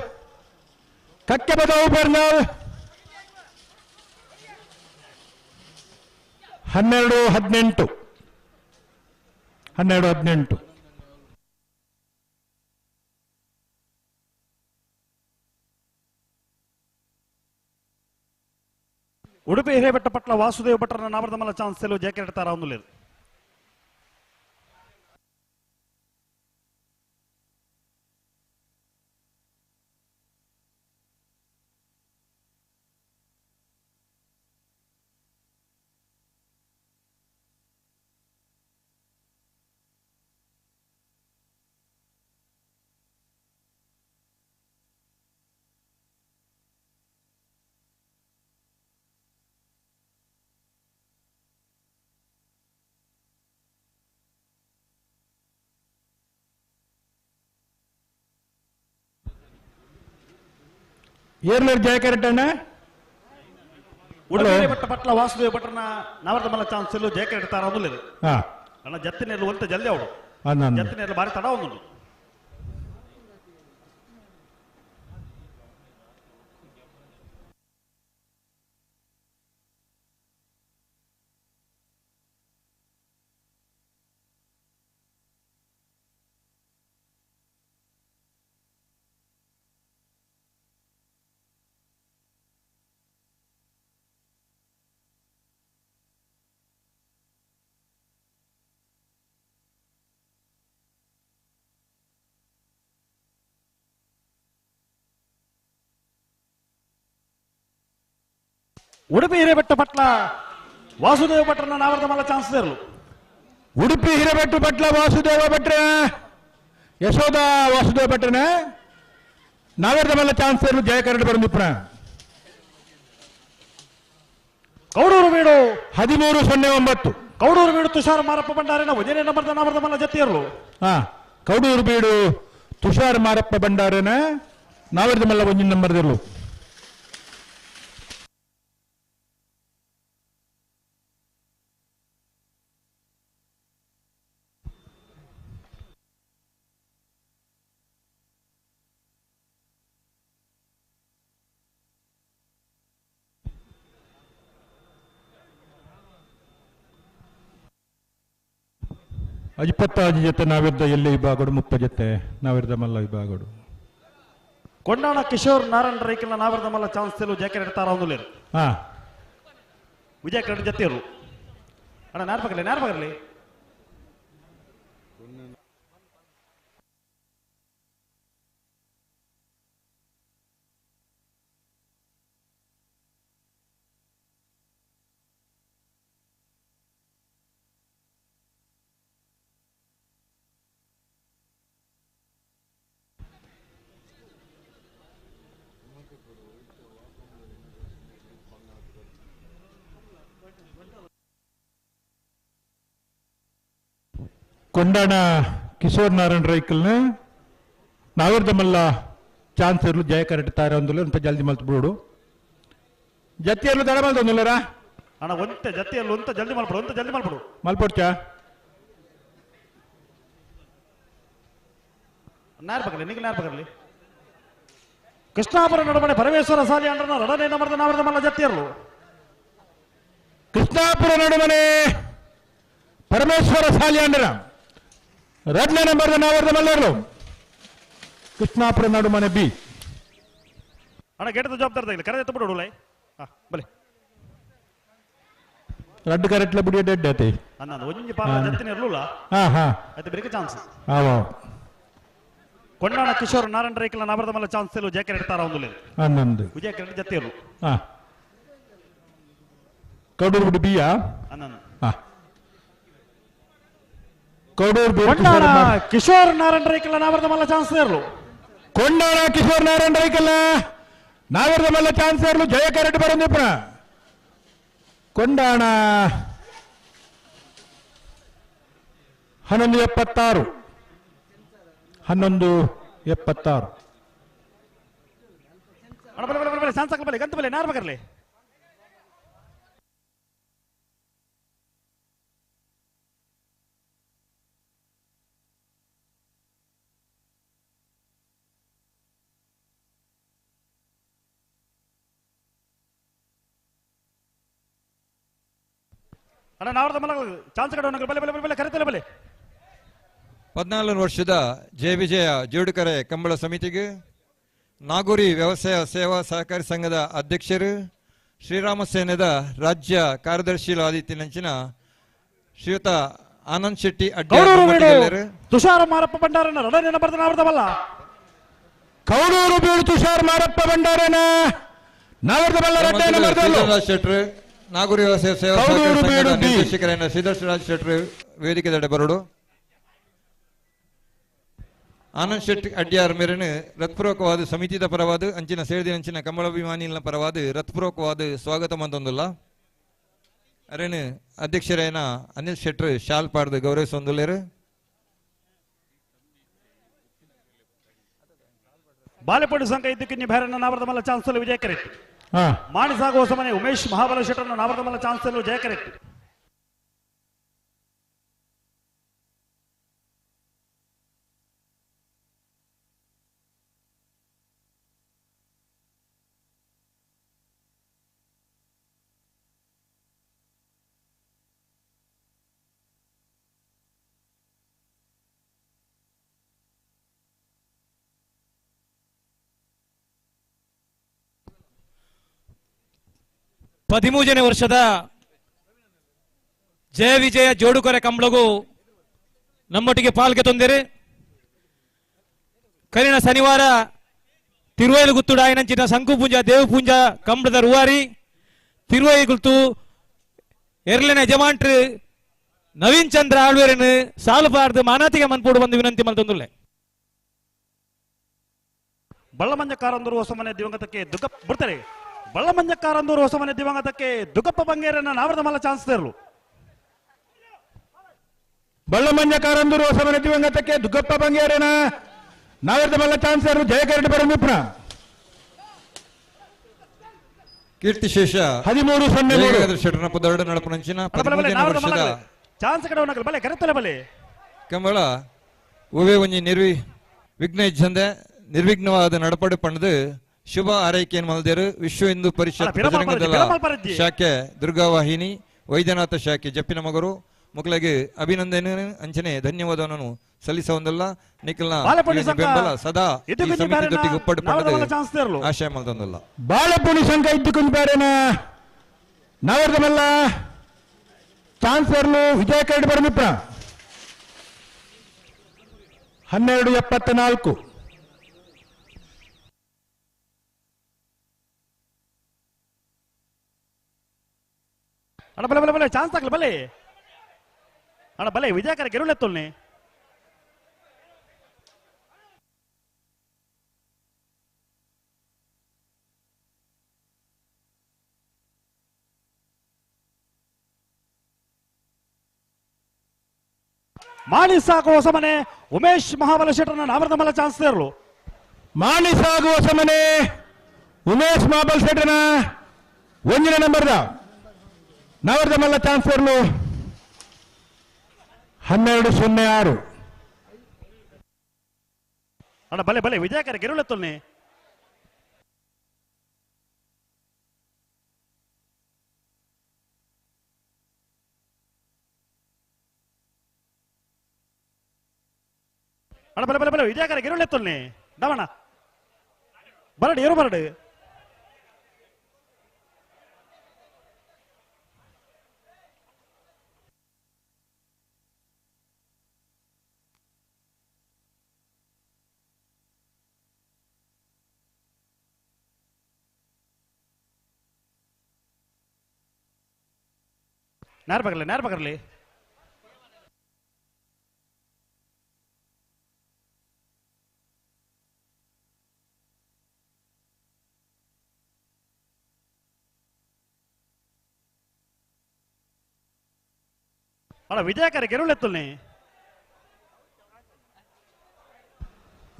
12-18 ಉಡುಪಿ ಹಿರೇಬೆಟ್ಟ ಪಟ್ಲ ವಾಸುದೇವ ಭಟ್ರನ ನಾವರ್ದಮಲ್ಲ ಚಾನ್ಸ್ ಎಲ್ಲೂ ಜಾಕೆಟ್ ತಾರ ಒಂದು లేదు ಏರ್ಲರ್ ಜಯಕರೆಟ್ ಅಣ್ಣ ಉಡುಪಿ ಹಿರೇಬೆಟ್ಟ ಪಟ್ಲ ವಾಸುದೇವ ಭಟ್ರನ ನಾವರ್ದಮಲ್ಲ ಚಾನ್ಸ್ ಎಲ್ಲೂ ಜಾಕೆಟ್ ತಾರ ಒಂದು లేదు ಅಣ್ಣ ಜತ್ತಿನೆಲ್ಲ ಒಂತ ಜಲ್ದಿ ಅವಳು ಜತ್ತಿನೆಲ್ಲ ಬಾರಿ ತಡ ಒಂದು ಉಡುಪಿ ಹಿರೇಬೆಟ್ಟ ಪಟ್ಲ ವಾಸುದೇವ ಭಟ್ರನ ನಾವರ್ದಮಲ್ಲ ಚಾನ್ಸ್ ಇರಲು ಉಡುಪಿ ಹಿರೇಬೆಟ್ಟ ಪಟ್ಲ ವಾಸುದೇವ ಭಟ್ರ ಯಶೋಧ ವಾಸುದೇವ ಭಟ್ರನ ನಾವರ್ದಮಲ್ಲ ಚಾನ್ಸ್ ಇರಲು ಜಯಕರೆಟ್ ಬಂದಿಪ್ಪ ಕೌಡೂರು ಬೀಡು 13-09 ಕೌಡೂರು ಬೀಡು ತುಷಾರ ಮಾರಪ್ಪ ಭಂಡಾರಿನ ವಜನೆ ನಂಬರ್ ನಾವರ್ದಮಲ್ಲ ಜೊತೆ ಇರಲು ಕೌಡೂರು ಬೀಡು ತುಷಾರ ಮಾರಪ್ಪ ಭಂಡಾರನ ನಾವರ್ದಮಲ್ಲ ಒಂಜಿನ ನಂಬರ್ ಇರಲು ಅಜಿಪತ್ತಾಜಿ ಜೊತೆ ನಾವಿರ್ದ ಎಲ್ಲಿ ವಿಭಾಗಡು 30 ಜೊತೆ ನಾವಿರ್ದ ಮಲ್ಲ ವಿಭಾಗಡು ಕೊಂಡಾಣ ಕಿಶೋರ್ ನಾರಾಯಣ ರೈಕಲ್ನ ನಾವರ್ದಮಲ್ಲ ಚಾನ್ಸ್ ಎಲ್ಲೂ ಜಾಕೆಟ್ ತಾರ ಒಂದು లేదు ವಿಜಯ ಕರೆಕ್ಟ್ ಜೊತೆ ಇರು ಅಣ್ಣ ನಾರ್ಪಗಲಿ ಕೊಂಡಾಣ ಕಿಶೋರ್ ನಾರಾಯಣ ರೈಕಲ್ನ ನಾವರ್ದಮಲ್ಲ ಚಾನ್ಸ್ ಇರಲು ಜಯಕರೆಟ್ ತಾರ ಒಂದು ಅಂತ ಜಲ್ದಿ ಮಲ್ತು ಬಿಡು ಜತ್ತಿಯಲ್ಲೂ ತಡ ಮಲ್ತ ಒಂದಿಲ್ಲರ ಅಣ್ಣ ಒಂತ ಜತ್ತಿಯಲ್ಲೂ ಅಂತ ಜಲ್ದಿ ಮಲ್ಪಡು ಮಲ್ಪಡ್ಚ ನಾರ್ಪಗಲಿ ಕೃಷ್ಣಾಪುರ ನಡುಮನೆ ಪರಮೇಶ್ವರ ಸಾಲಿ ಅಂಡ್ರನ ರಡನೆ ನಂಬರ್ ನಾವರ್ದಮಲ್ಲ ಜೊತೆ ಇರಲು ಕೃಷ್ಣಾಪುರ ನಡುಮನೆ ಪರಮೇಶ್ವರ ಸಾಲಿ ಅಂಡರ ರಡ್ನೇ ನಂಬರ್ ನಾವರ್ದಮಲ್ಲ ಕೃಷ್ಣಾಪುರ ನಡುಮನೆ ಬಿ ಅಣ್ಣ ಗೇಟದ ಜವಾಬ್ದಾರಿ ತೆಗಿಲ್ಲ ಕರೆ ಎತ್ತ ಬಿಡು ಬಲೆ ರಡ್ಡು ಕರೆಕ್ಟ್ಲ ಬಿಡಿ ಡೆಡ್ ಆಯ್ತು ಅಣ್ಣ ಒಂಜಿ ಪಾಲ ಜತ್ತಿನ ಇರಲಿಲ್ಲ ಆಯ್ತು ಬೇರೆ ಚಾನ್ಸ್ ಕೊಂಡಾಣ ಕಿಶೋರ್ ನಾರಾಯಣ ರೈಕಲ್ನ ನಾವರ್ದಮಲ್ಲ ಚಾನ್ಸ್ ಎಲ್ಲೂ ಜಾಕೆಟ್ ತಾರ ಒಂದು లేదు ಹನ್ನೊಂದು ವಿಜಯ ಕರೆಕ್ಟ್ ಜೊತೆ ಇರಲು ಕೌಡೂರು ಬಿಡಿ ಬಿಯಾ ಕೊಂಡಾಣ ಕಿಶೋರ್ ನಾರಾಯಣ ರೈಕಲ್ನ ನಾವರ್ದಮಲ್ಲ ಚಾನ್ಸ್ ಇರಲು ಕೊಂಡಾಣ ಕಿಶೋರ್ ನಾರಾಯಣ ರೈಕಲ್ನ ನಾವರ್ದಮಲ್ಲ ಚಾನ್ಸ್ ಇರಲು ಜಯಕರೆಟ್ ಬರಂದಿಪ್ಪ ಕೊಂಡಾಣ 1176 1176 ಚಾನ್ಸ್ ಬಲೆ ಗಂತ ಬಲೆ ನಾರ್ ಬಗರ್ಲೆ ಅಣ್ಣ ನಾವರ್ದ ಮಲ ಚಾನ್ಸ್ ಕಡೆ ಬಲೆ ಬಲೆ ಬಲೆ ಕರೆತಲೆ ಬಲೆ 14 ವರ್ಷದ ಜಯ ವಿಜಯ ಜೋಡುಕರೆ ಕಂಬಳ ಸಮಿತಿಗೆ ನಾಗೂರಿ ವ್ಯವಸಾಯ ಸೇವಾ ಸಹಕಾರಿ ಸಂಘದ ಅಧ್ಯಕ್ಷರು ಶ್ರೀರಾಮ ಸೇನೆದ ರಾಜ್ಯ ಕಾರ್ಯದರ್ಶಿ ಆದಿತ್ಯನಂಚಿನ ಶ್ರೀಯುತ ಆನಂದ್ ಶೆಟ್ಟಿ ಅಡ್ಡ ತುಷಾರ ಮಾರಪ್ಪ ಭಂಡಾರನ ರಡನೇನ ಬರ್ದ ನಾವರ್ದವಲ್ಲ ಕೌಡೂರು ಬೀಡು ತುಷಾರ ಮಾರಪ್ಪ ಭಂಡಾರನ ನಾವರ್ದವಲ್ಲ ರಡ್ಡೇನ ಬರ್ದಲ್ಲ ಶೆಟ್ರು ನಾಗೂರಿ ವ್ಯವಸಾಯ ಸೇವಾ ಸಹಕಾರಿ ಸಂಘದ ನಿರ್ದೇಶಕರಾದ ಸಿದ್ದರಾಜ್ ಶೆಟ್ರು ವೇದಿಕೆ ದಡೆ ಬರೋಡು ಆನಂದ್ ಶೆಟ್ಟಿ ಅಡ್ಯಾರ್ ಮೇರೆನು ರತ್ಪೂರ್ವಕವಾದ ಸಮಿತಿದ ಪರವಾದ ಅಂಚಿನ ಸೇರಿದ ಅಂಚಿನ ಕಮಲಾಭಿಮಾನಿಗಳ ಪರವಾದ ರತ್ಪೂರ್ವಕವಾದ ಸ್ವಾಗತ ಮಂದೊಂದುಲ್ಲ ಅರೇನು ಅಧ್ಯಕ್ಷರೇನ ಅನಿಲ್ ಶೆಟ್ರು ಶಾಲ್ ಪಾಡ್ದು ಗೌರವಿಸೊಂದುಲ್ಲೇರು ಬಾಲೆಪಡಿ ಸಂಘ ಇದಕ್ಕೆ ಬೇರೆ ನಾವರ್ದಮಲ್ಲ ಚಾನ್ಸಲ್ ವಿಜಯ ಕರೆಕ್ಟ್ ಮಾಡಿ ಸಾಗುವ ಸಮನೆ ಉಮೇಶ್ ಮಹಾಬಲ ಶೆಟ್ಟರ್ನ ನಾವರ್ದಮಲ್ಲ ಚಾನ್ಸಲ್ ಜಯ ಕರೆಕ್ಟ್ ಹದಿಮೂರನೇ ವರ್ಷದ ಜಯ ವಿಜಯ ಜೋಡುಕೊರೆ ಕಂಬಳಗೂ ನಮ್ಮೊಟ್ಟಿಗೆ ಪಾಲ್ಗೆ ತೊಂದರೆ ಕರಿನ ಶನಿವಾರ ತಿರುವೈಲು ಗುತ್ತುಡ ಆಯನಂಚಿನ ಶಂಕು ಪೂಂಜ ದೇವ ಪೂಂಜ ಕಂಬಳದ ರುವಾರಿ ತಿರುವೈ ಗುಲ್ತು ಎರ್ಲಿನ ಯಜಮಾನ್ರು ನವೀನ್ ಚಂದ್ರ ಆಳ್ವೇರನು ಸಾಲು ಪಾರ್ದು ಮಾನಾತಿಗೆ ಮನ್ಪೋಡು ಬಂದು ವಿನಂತಿ ಮಲ್ತೊಂದುಲ್ಲೆ ಬಳ್ಳಮಂಜಕಾರಂದೂರು ಹೊಸಮನೆ ದಿವಂಗತಕ್ಕೆ ದುಃಖ ಬಿಡ್ತಾರೆ ಬಳ್ಳಮಂಜಕಾರಂದೂರು ಹೊಸಮನೆ ದಿವಂಗತಕ್ಕೆ ದುಗ್ಗಪ್ಪ ಬಂಗೇರನ್ನ ನಾವರ್ದ ಮಲ್ಲ ಚಾನ್ಸ್ ತೇರಲು ಬಳ್ಳಮಂಜಕಾರಂದೂರು ಹೊಸಮನೆ ದಿವಂಗತಕ್ಕೆ ದುಗ್ಗಪ್ಪ ಬಂಗೇರನ ನಾವರ್ದ ಮಲ್ಲ ಚಾನ್ಸ್ ತೇರಲು ಜಯಕರಡಿ ಬರಮಿಪ್ರ ಕೀರ್ತಿಶೇಷ 13-0 ಶೆಟ್ಟರ್ನ ಪದರಡು ನಡಪನಂಚಿನ 13ನೇ ವರ್ಷದ ಚಾನ್ಸ್ ಕಡೆ ಉನಕಲ್ ಬಲೆ ಕರೆತಲೆ ಬಲೆ ಕಂಬಳ ಉವೆ ಒಂಜಿ ವಿಘ್ನ ಇಜ್ಜಂದೆ ನಿರ್ವಿಘ್ನವಾದ ನಡಪಡು ಪಣದು ಶುಭ ಆರೈಕೆಯನ್ನು ಮಲ್ದೇರು ವಿಶ್ವ ಹಿಂದೂ ಪರಿಷತ್ ಬಜರಂಗದಳ ಶಾಖೆ ದುರ್ಗಾವಾಹಿನಿ ವೈದ್ಯನಾಥ ಶಾಖೆ ಜಪ್ಪಿನ ಮಗರು ಮಕ್ಕಳಿಗೆ ಅಭಿನಂದನೆ ಅಂಚನೆ ಧನ್ಯವಾದವನ್ನು ಸಲ್ಲಿಸೊಂದಲ್ಲ ನಿಖಲ್ನ ಬೆಂಬಲ ಸದಾ ಈ ಸಮಿತಿದೊಟ್ಟಿಗೆ ಒಪ್ಪಟ್ಟು ಪಡೆದು ಆಶಯ ಮಲ್ತೊಂದಲ್ಲ ಬಾಳಪುಣಿ ಸಂಘ ಇದ್ದುಕೊಂಡು ಬೇರೆನ ನಾವರ್ದ ಮಲ್ಲ ಚಾನ್ಸರ್ಲು ವಿಜಯ ಕರಡಿ ಬರಮಿಪ್ರ 1274 ಅಣ್ಣ ಬಲೆ ಬಲೆ ಬಲೆ ಚಾನ್ಸ್ ಆಗ್ಲಿ ಬಲೆ ಅಣ್ಣ ಬಲೆ ವಿಜಯಕರ ಗೆರುಳೆತ್ತೊಲ್ನೆ ಮಾಡಿ ಸಾಕು ಹೊಸ ಮನೆ ಉಮೇಶ್ ಮಹಾಬಲ ಶೆಟ್ಟರ್ನ ನಾವರ್ದ ಮಲ್ಲ ಚಾನ್ಸ್ ತೇರಲು ಮಾಡಿ ಸಾಕು ಹೊಸ ಮನೆ ಉಮೇಶ್ ಮಹಾಬಲ ಶೆಟ್ಟರ್ನ 1ನೇ ನಂಬರ್ದ ನಾವರ್ದ ಮಲ್ಲ ಚಾನ್ಸ್ ತೇರಲು 12-06 ಅಣ್ಣ ಬಲೆ ಬಲೆ ವಿಜಯಕರ ಗೆರುಳೆತ್ತೊಲ್ನೆ ಅಣ್ಣ ಬಲೆ ಬಲೆ ಬಲೆ ವಿಜಯಕರ ಗೆರುಳೆತ್ತೊಲ್ನೆ ದಾವಣ್ಣ ಬರಡು ಏರು ಬರಡು ನೇರ ಬಗರ್ಲಿ ಅಣ್ಣ ವಿಜಯಕರ ಗೆರುಳೆತ್ತಲ್ನಿ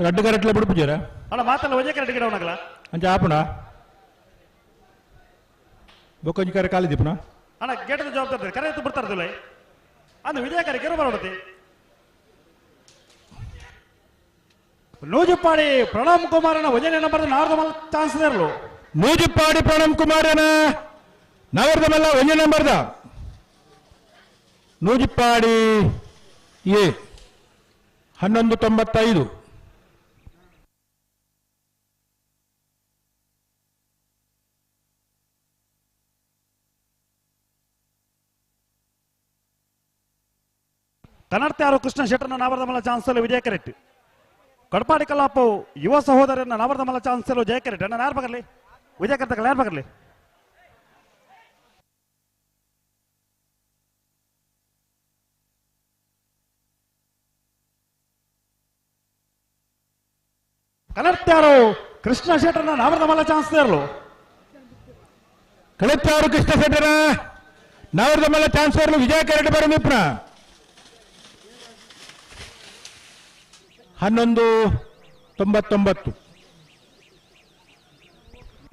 ರಡ್ಡು ಕರೆಕ್ಟ್ಲ ಬಿಡ್ಪುಜಾರ ಅಣ್ಣ ಮಾತಲ್ಲ ಒಂದೇ ಕರೆಕ್ಟ್ ಗಿಡ ಅವನಾಗಲ್ಲ ಅಂಚ ಆಪುಣ ಬೊಕ್ಕೊಂಜಿ ಕರೆ ಕಾಲಿದಿ ಪುನಃ ಅಣ್ಣ ಗೇಟದ ಜವಾಬ್ದಾರಿ ಕರೆ ಎತ್ತು ಬಿಡ್ತಾರದಿಲ್ಲ ಅಂದು ವಿಜಯ ಕರೆ ಗೆರು ಬರೋಡತಿ ನೂಜುಪ್ಪಾಡಿ ಪ್ರಣಮ್ ಕುಮಾರನ ವಜನ ನಂಬರ್ ನಾರದ ಮಲ್ಲ ಚಾನ್ಸ್ ಇರಲು ನೂಜುಪ್ಪಾಡಿ ಪ್ರಣಮ್ ಕುಮಾರನ ನಾರದ ಮಲ್ಲ ವಜನ ನಂಬರ್ದ ನೂಜುಪ್ಪಾಡಿ ಎ 1195 ಕನ್ನಡ ಕೃಷ್ಣ ಶೆಟ್ಟರ್ನ ನಾವರದ ಮಲ್ಲ ಚಾನ್ಸ್ ವಿಜಯ ಕರೆಕ್ಟ್ ಕಡಪಾಡಿ ಕಲ್ಲಾಪು ಯುವ ಸಹೋದರನ ನಾವರದ ಮಲ್ಲ ಚಾನ್ಸ್ ಜಯ ಕರೆಕ್ಟ್ ಅಣ್ಣ ಯಾರು ಬಗರ್ಲಿ ವಿಜಯ ಕರ್ತಕಲ್ಲ ಯಾರು ಬಗರ್ಲಿ ಕನ್ನಡ ಕೃಷ್ಣ ಶೆಟ್ಟರ್ನ ನಾವರದ ಮಲ್ಲ ಚಾನ್ಸ್ ಇರಲು ಕಳೆತ್ತಾರು ಕೃಷ್ಣ ಶೆಟ್ಟರ ನಾವರದ ಮಲ್ಲ ಚಾನ್ಸ್ ಇರಲು ವಿಜಯ ಕರೆಕ್ಟ್ ಬರೋ ನಿಪ್ನ 1199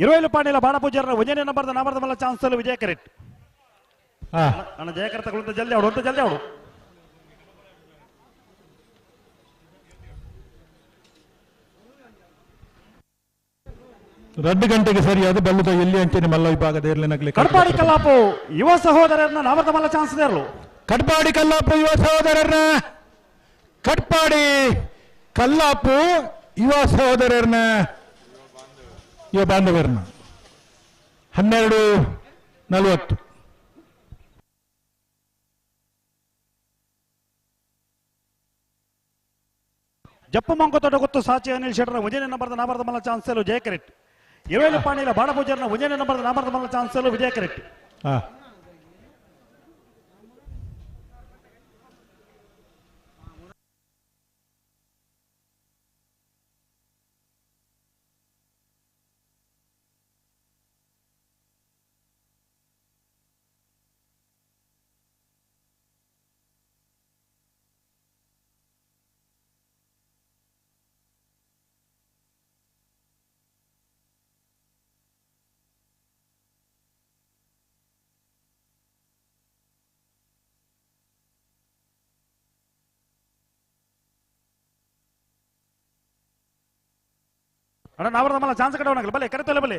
20 ಪಾಂಡಿಲ ಬಾಣ ಪೂಜಾರ ವಜನೆ ನಂಬರ್ದ ನಾಮರ್ದ ಮಲ್ಲ ಚಾನ್ಸ್ ವಿಜಯ ಕರೆಕ್ಟ್ ಅಣ್ಣ ಜಯ ಕರ್ತಗಳು ಜಲ್ದಿ ಆಡು ಅಂತ ಜಲ್ದಿ ಆಡು ರಡ್ಡು ಗಂಟೆಗೆ ಸರಿಯಾದ ಬಲ್ಲುದ ಎಲ್ಲಿ ಅಂಚೆನೆ ಮಲ್ಲ ವಿಭಾಗದ ಏರ್ಲಿನಗ್ಲಿ ಕಡಪಾಡಿ ಕಲ್ಲಾಪು ಯುವ ಸಹೋದರರನ್ನ ನಾಮರ್ದ ಮಲ್ಲ ಚಾನ್ಸ್ ಇರಲು ಕಡಪಾಡಿ ಕಲ್ಲಾಪು ಯುವ ಸಹೋದರರನ್ನ ಕಟ್ಪಾಡಿ ಕಲ್ಲಾಪು ಯುವ ಸಹೋದರರನ್ನ ಯುವ ಬಾಂಧವರನ್ನ 12:40 ಜಪ್ಪು ಮಂಕೋತೋಟ ಗೊತ್ತು ಸಾಚಿ ಅನಿಲ್ ಶೆಟ್ಟರ್ ವಜನೆ ನಂಬರ್ದ ನಾಮರ್ದ ಮಲ್ಲ ಚಾನ್ಸ್ ಜಯ ಕರೆಕ್ಟ್ 20 ಪಾಂಡಿಲ ಬಾಣ ಪೂಜಾರನ ವಜನೆ ನಂಬರ್ದ ನಾಮರ್ದ ಮಲ್ಲ ಚಾನ್ಸ್ ವಿಜಯ ಕರೆಕ್ಟ್ ಅಣ್ಣ ನಾವರದ ಮಲ್ಲ ಚಾನ್ಸ್ ಕಟ್ಟವನಾಗಲ್ಲ ಬಲೆ ಕರೆತಲ್ಲ ಬಲೆ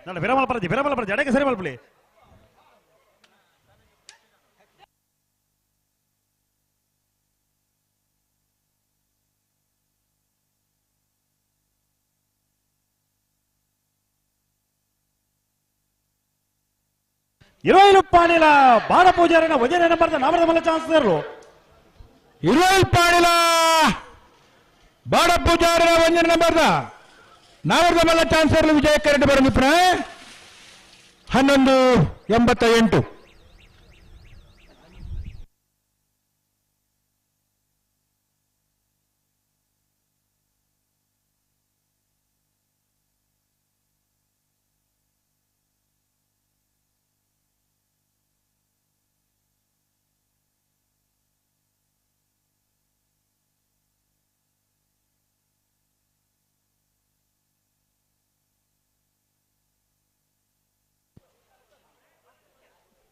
ನಾನು ವಿರಮಲ ಪರಜಿ ಅಡಕ್ಕೆ ಸರಿ ಮಲ್ಪಲಿ ಇರುವೈಲು ಪಾಣಿಲ ಬಾಣ ಪೂಜಾರಿನ ವಜನೆ ನಂಬರ್ದ ನಾಮರದ ಮಲ್ಲ ಚಾನ್ಸ್ ಇರಲು ಇರುವೈಲು ಪಾಣಿಲ ಬಾಣ ಪೂಜಾರಿನ ವಜನೆ ನಂಬರ್ದ ನಾವರದ ಮಲ್ಲ ಚಾನ್ಸ್ ಇರಲು ವಿಜಯ ಕರೆಕ್ಟ್ ಬರೋ ನಿಪ್ನ 11:88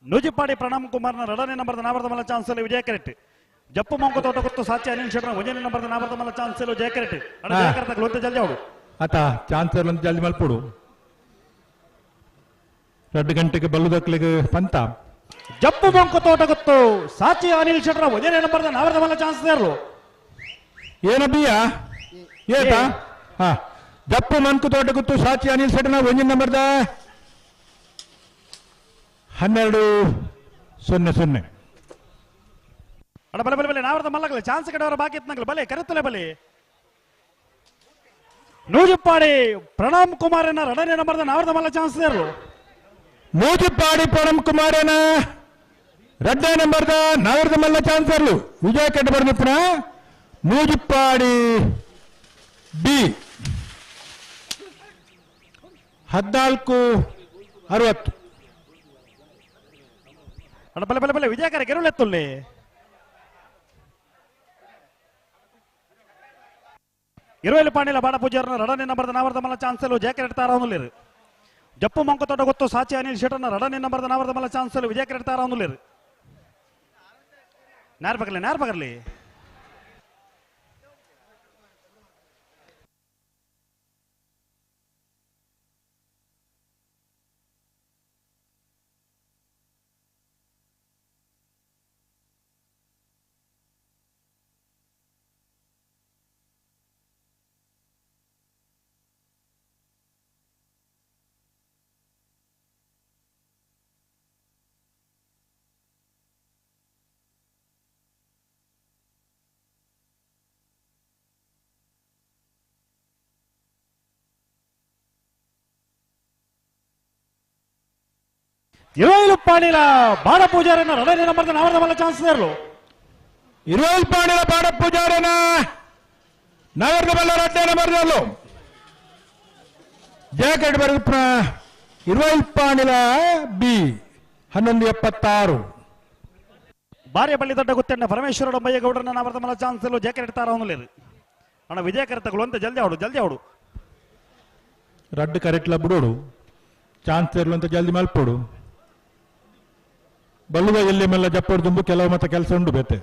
ನೂಜಿಪಾಡಿ ಪ್ರಣಮ್ ಕುಮಾರ್ನ 2ನೇ ನಂಬರ್ದ ನಾಮರ್ದ ಮಲ್ಲ ಚಾನ್ಸ್ ವಿಜಯ ಕರೆಕ್ಟ್ ಜಪ್ಪು ಮಂಕು ತೋಟ ಗೊತ್ತು ಸಾಚಿ ಅನಿಲ್ ಶೆಟ್ಟರ್ 1ನೇ ನಂಬರ್ದ ನಾಮರ್ದ ಮಲ್ಲ ಚಾನ್ಸ್ ಜಯ ಕರೆಕ್ಟ್ ಅಣ್ಣ ಜಯ ಕರ್ತಕಲು ಅಂತ ಜಲ್ದಿ ಆಡು ಆತ ಚಾನ್ಸ್ ಇರಲು ಜಲ್ದಿ ಮಲ್ಪಡು 2 ಗಂಟೆಗೆ ಬಲ್ಲುದಕ್ಲಿಗೆ ಪಂತ ಜಪ್ಪು ಮಂಕು ತೋಟ ಗೊತ್ತು ಸಾಚಿ ಅನಿಲ್ ಶೆಟ್ಟರ್ 1ನೇ ನಂಬರ್ದ ನಾಮರ್ದ ಮಲ್ಲ ಚಾನ್ಸ್ ಇರಲು ಏನಬ್ಬಿಯ ಏತಾ ಹಾ ಜಪ್ಪು ಮಂಕು ತೋಟ ಗೊತ್ತು ಸಾಚಿ ಅನಿಲ್ ಶೆಟ್ಟರ್ನ 1ನೇ ನಂಬರ್ದ 12:00 ಅಡ ಬಲೆ ಬಲೆ ಬಲೆ ನಾವರ್ದ ಮಲ್ಲಗಲೆ ಚಾನ್ಸ್ ಕಡೆಯವರ ಬಾಕಿ ಇತ್ತನಗಲೆ ಬಲೆ ಕರೆತ್ತಲೆ ಬಲೆ ನೂಜುಪ್ಪಾಡಿ ಪ್ರಣಾಮ್ ಕುಮಾರನ ರಡನೆ ನಂಬರ್ದ ನಾವರ್ದ ಮಲ್ಲ ಚಾನ್ಸ್ ದೇರ್ಲು ನೂಜುಪ್ಪಾಡಿ ಪ್ರಣಾಮ್ ಕುಮಾರನ ರಡ್ಡ ನಂಬರ್ದ ನಾವರ್ದ ಮಲ್ಲ ಚಾನ್ಸ್ ದೇರ್ಲು ವಿಜಯ ಕೆಟ್ಟ ಬರ್ದಿಪ್ಪನ ನೂಜುಪ್ಪಾಡಿ ಬಿ 1460 ಅಡ ಬಲೆ ಬಲೆ ಬಲೆ ವಿಜಯಕರ ಗೆರುಳೆತ್ತುಲ್ಲಿ ಇರುವೆಲು ಪಾಣಿಲ ಬಾಡ ಪೂಜಾರನ ರಡನೆ ನಂಬರ್ದ ನಾವರ್ದ ಮಲ್ಲ ಚಾನ್ಸಲು ಜಾಕೆಟ್ ತಾರವನುಲ್ಲಿರು ಜಪ್ಪು ಮಂಕತೋಟ ಗೊತ್ತು ಸಾಚಿ ಅನಿಲ್ ಶೆಟ್ಟರ್ನ ರಡನೆ ನಂಬರ್ದ ನಾವರ್ದ ಮಲ್ಲ ಚಾನ್ಸಲು ವಿಜಯಕರ ತಾರವನುಲ್ಲಿರು ನಾರ್ ಪಗರ್ಲಿ ಇರುವೆಲು ಪಾಣಿಲ ಬಾಡ ಪೂಜಾರನ ರಡನೆ ನಂಬರ್ದ ನಾವರ್ದ ಮಲ್ಲ ಚಾನ್ಸ್ ದೇರ್ಲು ಇರುವೆಲು ಪಾಣಿಲ ಬಾಡ ಪೂಜಾರನ ನಾವರ್ದ ಮಲ್ಲ ರಡ್ಡ ನಂಬರ್ದಲ್ಲು ಜಾಕೆಟ್ ಬರ್ದಿಪ್ಪನ ಇರುವೆಲು ಪಾಣಿಲ ಬಿ 1176 ಬಾರಿಯ ಬಳ್ಳಿ ದೊಡ್ಡ ಗುತ್ತೆಣ್ಣ ಪರಮೇಶ್ವರ ಡೊಂಬಯ್ಯ ಗೌಡರನ್ನ ನಾವರ್ದ ಮಲ್ಲ ಚಾನ್ಸ್ ಎಲ್ಲೋ ಜಾಕೆಟ್ ತಾರವನುಲ್ಲಿರು ಅಣ್ಣ ವಿಜಯಕರ ತಗೊಳ್ಳುವಂತ ಜಲ್ದಿ ಆಡು ರಡ್ಡು ಕರೆಕ್ಟ್ಲ ಬಿಡೋಡು ಚಾನ್ಸ್ ಇರ್ಲಂತ ಜಲ್ದಿ ಮಲ್ಪೋಡು ಬಲ್ಲುದ ಎಲ್ಲಿ ಮೆಲ್ಲ ಜಪ್ಪಡು ತುಂಬು ಕೆಲವು ಮತ್ತೆ ಕೆಲಸ ಉಂಡು ಬೇತೆ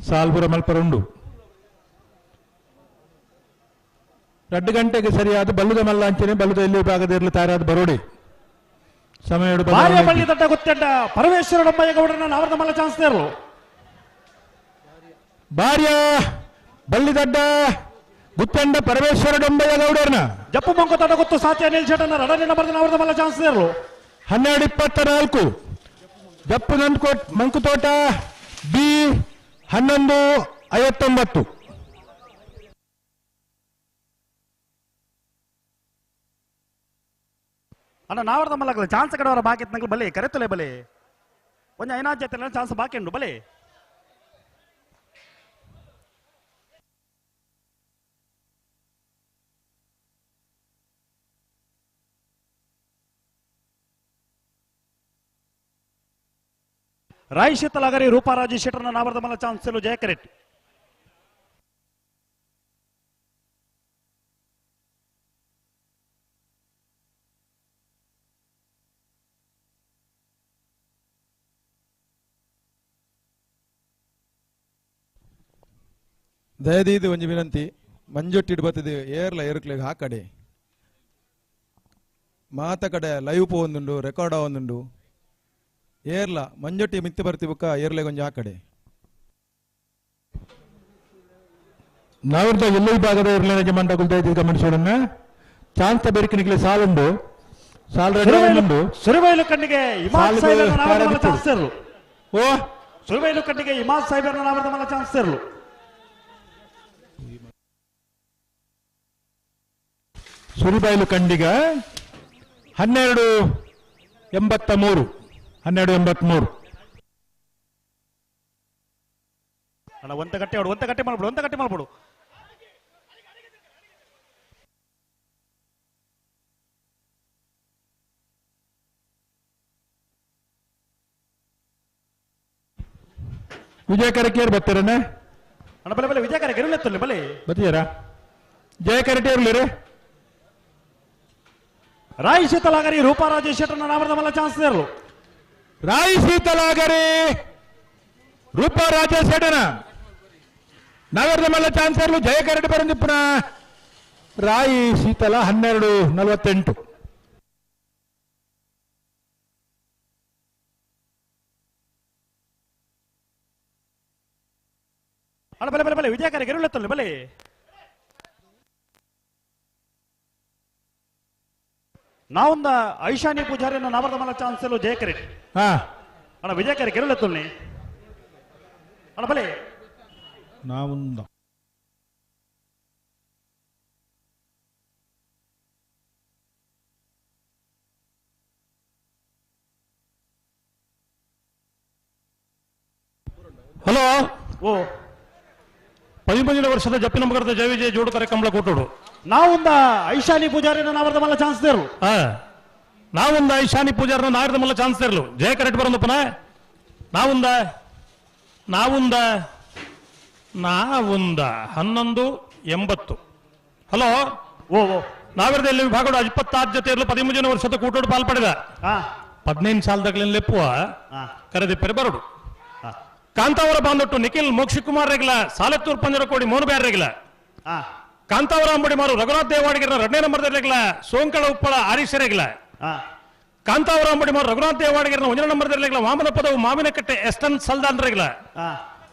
ಸಾಲ್ಪುರ ಮಲ್ಪರ ಉಂಡು 2 ಗಂಟೆಗೆ ಸರಿಯಾದ ಬಲ್ಲುದ ಮಲ್ಲ ಅಂಚನೆ ಬಲ್ಲುದ ಎಲ್ಲಿ ಭಾಗದಿರ್ಲಿ ತಾರಾದ ಬರೋಡಿ ಸಮಯ ಬಳ್ಳಿ ದೊಡ್ಡ ಗೊತ್ತಂಡ ಪರಮೇಶ್ವರ ಡೊಂಬಯ್ಯ ಗೌಡರನ್ನ ನಾವರ್ದ ಮಲ್ಲ ಚಾನ್ಸ್ ದೇರ್ಲು ಬಾರ್ಯ ಬಳ್ಳಿ ದೊಡ್ಡ ಗುತ್ತಂಡ ಪರಮೇಶ್ವರ ಡೊಂಬಯ್ಯ ಗೌಡರ್ನ ಜಪ್ಪು ಮಂಕತೋಟ ಗೊತ್ತು ಸಾಚಿ ಅನಿಲ್ ಶೆಟ್ಟರ್ನ ರಡನೆ ನಂಬರ್ದ ನಾವರ್ದ ಮಲ್ಲ ಚಾನ್ಸ್ ದೇರ್ಲು 1224 ಜಪ್ಪು ಮಂಕುತೋಟ ಬಿ 1159 ಅಣ್ಣ ನಾವರ್ದ ಮಲ್ಲಗಲೆ ಚಾನ್ಸ್ ಕಡೆಯವರ ಬಾಕಿ ಇತ್ತನಗಲೆ ಬಲೆ ಕರೆತ್ತಲೆ ಬಲೆ ಒಂಜ ಐನಾಜ್ ಜೊತೆ ಚಾನ್ಸ್ ಬಾಕಿ ಉಂಡು ಬಲೆ ರಾಯ್ ಶೀತಲಾಗರಿ ರೂಪಾರಾಜಿ ಶೆಟ್ಟರ್ನ ನಾವರ್ದ ಮಲ್ಲ ಚಾನ್ಸ್ ಎಲ್ಲೋ ಜಯ ಕರೆಕ್ಟ್ ದಯದೀದು ಒಂಜಿ ವಿನಂತಿ ಮಂಜೊಟ್ಟಿಡ್ ಬತ್ತದು ಏರ್ಲ ಏರುಕ್ಲೆಗ್ ಹಾಕಡೆ ಮಾತ ಕಡೆ ಲೈವ್ ಪೋವೊಂದುಂಡು ರೆಕಾರ್ಡ್ ಆವೊಂದುಂಡು ಏರ್ಲ ಮಂಜೊಟ್ಟಿ ಮಿತ್ತಿ ಬರ್ತಿ ಬುಕ್ಕ ಏರ್ಲೆಗ್ ಒಂಜಿ ಹಾಕಡೆ ನಾವಿರ್ದ ಎಲ್ಲೂ ಭಾಗದ ಇರ್ಲಿನ ಜಮಂಟ ಕುಲ್ತ ಗಮನಿಸೋಣ ಚಾನ್ಸ್ ಬೆರಕಿನಿಗೆ ಸಾಲುಂಡು ಸಾಲ್ ಉಂಡು ಸುರುಬೈಲು ಕಣ್ಣಿಗೆ ಇಮಾದ್ ಸಾಹೇಬರ್ನ ನಾವರ್ದ ಮಲ್ಲ ಚಾನ್ಸ್ ದೇರ್ಲು ಸುರುಬೈಲು ಕಣ್ಣಿಗೆ ಇಮಾದ್ ಸಾಹೇಬರ್ನ ನಾವರ್ದ ಮಲ್ಲ ಚಾನ್ಸ್ ದೇರ್ಲು ಸುರಿಬೈಲು ಕಂಡಿಗ 1283 ಅಣ್ಣ ಒಂದ ಗಟ್ಟೆ ಮಾಡ್ಬಿಡು ವಿಜಯಕರ ಕೇರ್ ಬರ್ತಾರಣ್ಣ ಅಣ್ಣ ಬಲೆ ವಿಜಯಕರ ಗೆರುಳೆತ್ತಲ್ಲ ಬಲೆ ಬರ್ತೀರಾ ಜಯಕರ ಟೇರ್ಲಿ ರಾಯ್ ಶೀತಲಾಗರಿ ರೂಪಾರಾಜಿ ಶೆಟ್ಟರ್ನ ನಾವರ್ದ ಮಲ್ಲ ಚಾನ್ಸ್ ದೇರ್ಲು ರಾಯ್ ಶೀತಲಾಗರಿ ರೂಪಾರಾಜ ಶೆಟ್ಟನ ನಾವರ್ದ ಮಲ್ಲ ಚಾನ್ಸ್ ದೇರ್ಲು ಜಯಕರಟಿ ಬರಂದಿಪ್ಪನ ರಾಯಿ ಶೀತಲ 1248 ಅಣ್ಣ ಬಲೆ ವಿಜಯಕರ ಗೆರುಳೆತ್ತಲ್ಲ ಬಲೆ ನಾವೊಂದ ಐಶಾನಿ ಪೂಜಾರಿಯನ್ನು ನಾವರ್ದ ಮಲ್ಲ ಚಾನ್ಸ್ ಎಲ್ಲೋ ಜಯಕರಿ ಅಣ್ಣ ವಿಜಯಕರ ಗೆರುಳೆತ್ತಲ್ನಿ ಅಣ್ಣ ಬಲೆ ನಾವುಂದ ಹಲೋ ಓ 13 ವರ್ಷದ ಜಪ್ಪಿನ ಮಗರದ ಜಯ ವಿಜಯ ಜೋಡುಕರೆ ಕಂಬಳ ಕೊಟ್ಟೋಡು ನಾವೊಂದ ಐಶಾನಿ ಪೂಜಾರಿನ ನಾವರ್ದ ಮಲ್ಲ ಚಾನ್ಸ್ ದೇರು ನಾವೊಂದ ಐಶಾನಿ ಪೂಜಾರನ ನಾವರ್ದ ಮಲ್ಲ ಚಾನ್ಸ್ ದೇರ್ಲು ಜಯ ಕರೆಕ್ಟ್ ಬರೋದಪ್ಪನ ನಾವುಂದ 1180 ಹಲೋ ಓ ನಾವಿರದಲ್ಲಿ ವಿಭಾಗದ 26 ಜೊತೆಯಲ್ಲೂ 13 ವರ್ಷದ ಕೂಟೋಡು ಪಾಲ್ಪಡಿದ 15 ಸಾಲದಾಗಲಿನ ಲೆಪ್ಪುವ ಕರೆದಿ ಪೆರಬರಡು ಕಾಂತಾವರ ಬಾಂದೊಟ್ಟು ನಿಖಿಲ್ ಮೋಕ್ಷಿಕುಮಾರ್ ರೆಗ್ಲ ಸಾಲತ್ತೂರ್ ಪಂಜರಕೋಡಿ ಮೋನು ಬ್ಯಾರ್ ರೆಗ್ಲ ಕಾಂತಾವರ ಅಂಬಡಿ ಮಾರು ರಘುನಾಥ್ ದೇವಾಡಿಗರ 2ನೇ ನಂಬರ್ ರೆಗ್ಲ ಸೋಂಕಳ ಉಪ್ಪಳ ಆರೀಶ ರೆಗ್ಲ ಕಾಂತಾವರ ಅಂಬಡಿ ಮಾರು ರಘುನಾಥ್ ದೇವಾಡಿಗರ 1ನೇ ನಂಬರ್ ರೆಗ್ಲ ವಾಮನ ಪದವು ಮಾವಿನಕಟ್ಟೆ ಎಸ್ಟನ್ ಸಲ್ದಾನ್ ರೆಗ್ಲ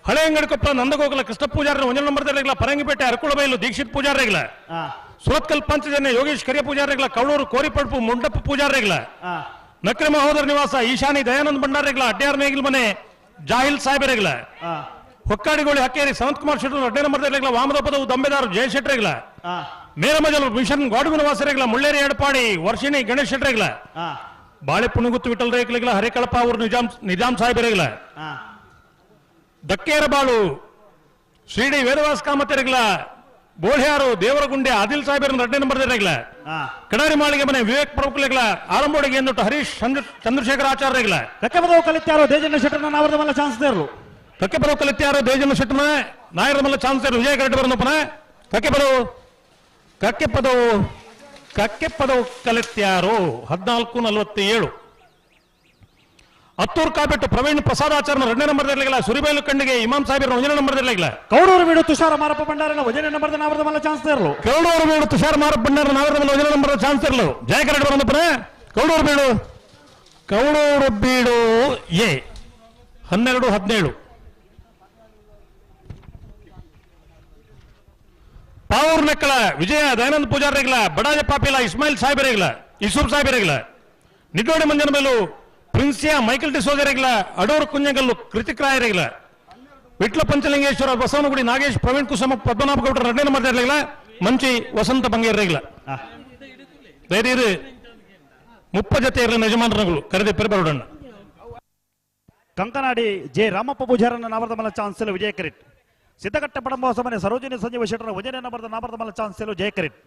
ಹಳೆ ಅಂಗಡಿಕೊಪ್ಪಳ ನಂದಗೋಕಲ ಕೃಷ್ಣ ಪೂಜಾರ 1ನೇ ನಂಬರ್ ರೆಗ್ಲ ಪರಂಗಿಪೇಟೆ ಅರಕುಳಬೈಲು ದೀಕ್ಷಿತ್ ಪೂಜಾರ ರೆಗ್ಲ ಸುರತ್ಕಲ್ ಪಂಚಜನ್ಯ ಯೋಗೇಶ್ ಕರಿಯ ಪೂಜಾರ ರೆಗ್ಲ ಕೌಳೂರು ಕೋರಿಪಡ್ಪು ಮುಂಡಪ್ಪ ಪೂಜಾರ ರೆಗ್ಲ ನಕ್ರೆ ಮಹೋದರ ನಿವಾಸ ಈಶಾನಿ ದಯಾನಂದ್ ಭಂಡಾರ ರೆಗ್ಲ ಅಡ್ಯಾರ್ ನೇಗಿಲ್ ಮನೆ ಜಾಹಿಲ್ ಸಾಹೇಬ್ ರೆಗ್ಲ ಹೊಕ್ಕಾಡಿಗೋಳಿ ಹಕ್ಕೇರಿ ಸಂತ್ ಕುಮಾರ್ ಶೆಟ್ಟರ್ 2ನೇ ನಂಬರ್ ರೆಗ್ಲ ವಾಮದ ಪದವು ದಂಬೆದಾರು ಜಯ ಶೆಟ್ಟಿ ರೆಗ್ಲ ಮೇರಮಜಲ್ ಮಿಷನ್ ಗೋಡಗುನ ವಾಸ ರೆಗ್ಲ ಮುಳ್ಳೇರಿ ಎಡಪಾಡಿ ವರ್ಷಿಣಿ ಗಣೇಶ್ ಶೆಟ್ಟಿ ರೆಗ್ಲ ಬಾಳೆ ಪುಣಗುತ್ತು ವಿಠಲ್ ರೇಗ್ಲ ಹರಿಕಳಪ ಅವರು ನಿಜಾಮ್ ಸಾಹೇಬ್ ರೆಗ್ಲ ದಕ್ಕೇರ ಬಾಳು ಶ್ರೀಡಿ ವೇದವಾಸ್ ಕಾಮತೆ ರೆಗ್ಲ ಬೋಳ್ಯಾರು ದೇವರಗುಂಡೆ ಆದಿಲ್ ಸಾಹೇಬರ 2ನೇ ನಂಬರ್ ರೆಗ್ಲ ಕಡಾರಿ ಮಾಳಿಗೆ ಮನೆ ವಿವೇಕ್ ಪ್ರಭುಕ್ಲೆಗ್ಲ ಆರಂಬೋಡಿಗೆ ಎಂದೊಟ್ಟು ಹರೀಶ್ ಚಂದ್ರಶೇಖರ ಆಚಾರ್ಯ ರೆಗ್ಲ ಕಕ್ಕೆ ಪದವು ಕಲಿತ್ಯಾರೋ ದೇಜನ ಶೆಟ್ಟರ್ನ ನಾವರ್ದ ಮಲ್ಲ ಚಾನ್ಸ್ ದೇರ್ಲು ಕಕ್ಕೆ ಪದವು ಕಲಿತ್ಯಾರೋ ದೇಜನ ಶೆಟ್ಟರ್ನ ನಾಯರದ ಮಲ್ಲ ಚಾನ್ಸ್ ದೇರ್ಲು ವಿಜಯ ಕರೆಕ್ಟ್ ಬರೋದಪ್ಪನ ಕಕ್ಕೆ ಪದವು ಕಲಿತ್ಯಾರೋ 14:47 ಹತ್ತೂರು ಕಾಬೆಟ್ಟು ಪ್ರವೀಣ್ ಪ್ರಸಾದಾಚಾರ್ಯ 2ನೇ ನಂಬರ್ ರೆಗ್ಲ ಸುರಿಬೈಲು ಕಂಡಿಗೆ ಇಮಾಮ್ ಸಾಹೇಬರ 1ನೇ ನಂಬರ್ ರೆಗ್ಲ ಕೌಡೂರು ಬೀಡು ತುಷಾರ ಮಾರಪ್ಪ ಭಂಡಾರನ 1ನೇ ನಂಬರ್ ನಾವರ್ದ ಮಲ್ಲ ಚಾನ್ಸ್ ದೇರ್ಲು ಕೌಡೂರು ಬೀಡು ತುಷಾರ ಮಾರಪ್ಪ ಭಂಡಾರ ನಾವರ್ದ ಮಲ್ಲ 1ನೇ ನಂಬರ್ ಚಾನ್ಸ್ ದೇರ್ಲು ಜಯ ಕರೆಕ್ಟ್ ಬರೋದಪ್ಪನ ಕೌಡೂರು ಬೀಡು ಎ 12-17 ಪಾವೂರ್ ನೆಕ್ಕಳ ವಿಜಯ ದಯಾನಂದ್ ಪೂಜಾರ್ ರೆಗ್ಲ ಬಡಾಜ ಪಾಪಿಲ ಇಸ್ಮಾಯಿಲ್ ಸಾಹೇಬ್ ರೆಗ್ಲ ಇಸೂಫ್ ಸಾಹೇಬ್ ರೆಗ್ಲ ನಿಡ್ಡೋಡಿ ಮಂಜನ ಮೇಲು ಪ್ರಿನ್ಸಿಯಾ ಮೈಕಲ್ ಡಿಸೋಜ ರೆಗ್ಲ ಅಡೂರು ಕುಂಜಂಗಲ್ಲು ಕೃತಿಕ್ ರಾಯ ರೆಗ್ಲ ವಿಟ್ಲ ಪಂಚಲಿಂಗೇಶ್ವರ ಬಸವನಗುಡಿ ನಾಗೇಶ್ ಪ್ರವೀಣ್ ಕುಸುಮ ಪದ್ಮನಾಭ ಗೌಡರ 2ನೇ ನಂಬರ್ ರೆಗ್ಲ ಮಂಚಿ ವಸಂತ ಬಂಗೇರ್ ರೆಗ್ಲ ಧೈರ್ಯ 30 ಜೊತೆ ಇರಲಿ ಯಜಮಾನರುಗಳು ಕರೆದಿ ಪೆರಬರೋಡಣ್ಣ ಕಂಕನಾಡಿ ಜೆ ರಾಮಪ್ಪ ಪೂಜಾರನ ನಾವರ್ದ ಮಲ್ಲ ಚಾನ್ಸ್ ವಿಜಯ ಕರೆಕ್ಟ್ ಸಿದ್ದಗಟ್ಟ ಪಡಂಬ ಸಮನೆ ಸರೋಜಿನಿ ಸಂಜೀವ ಶೆಟ್ಟರ 1ನೇ ನಂಬರ್ ನಾವರ್ದ ಮಲ್ಲ ಚಾನ್ಸ್ ಜಯ ಕರೆಕ್ಟ್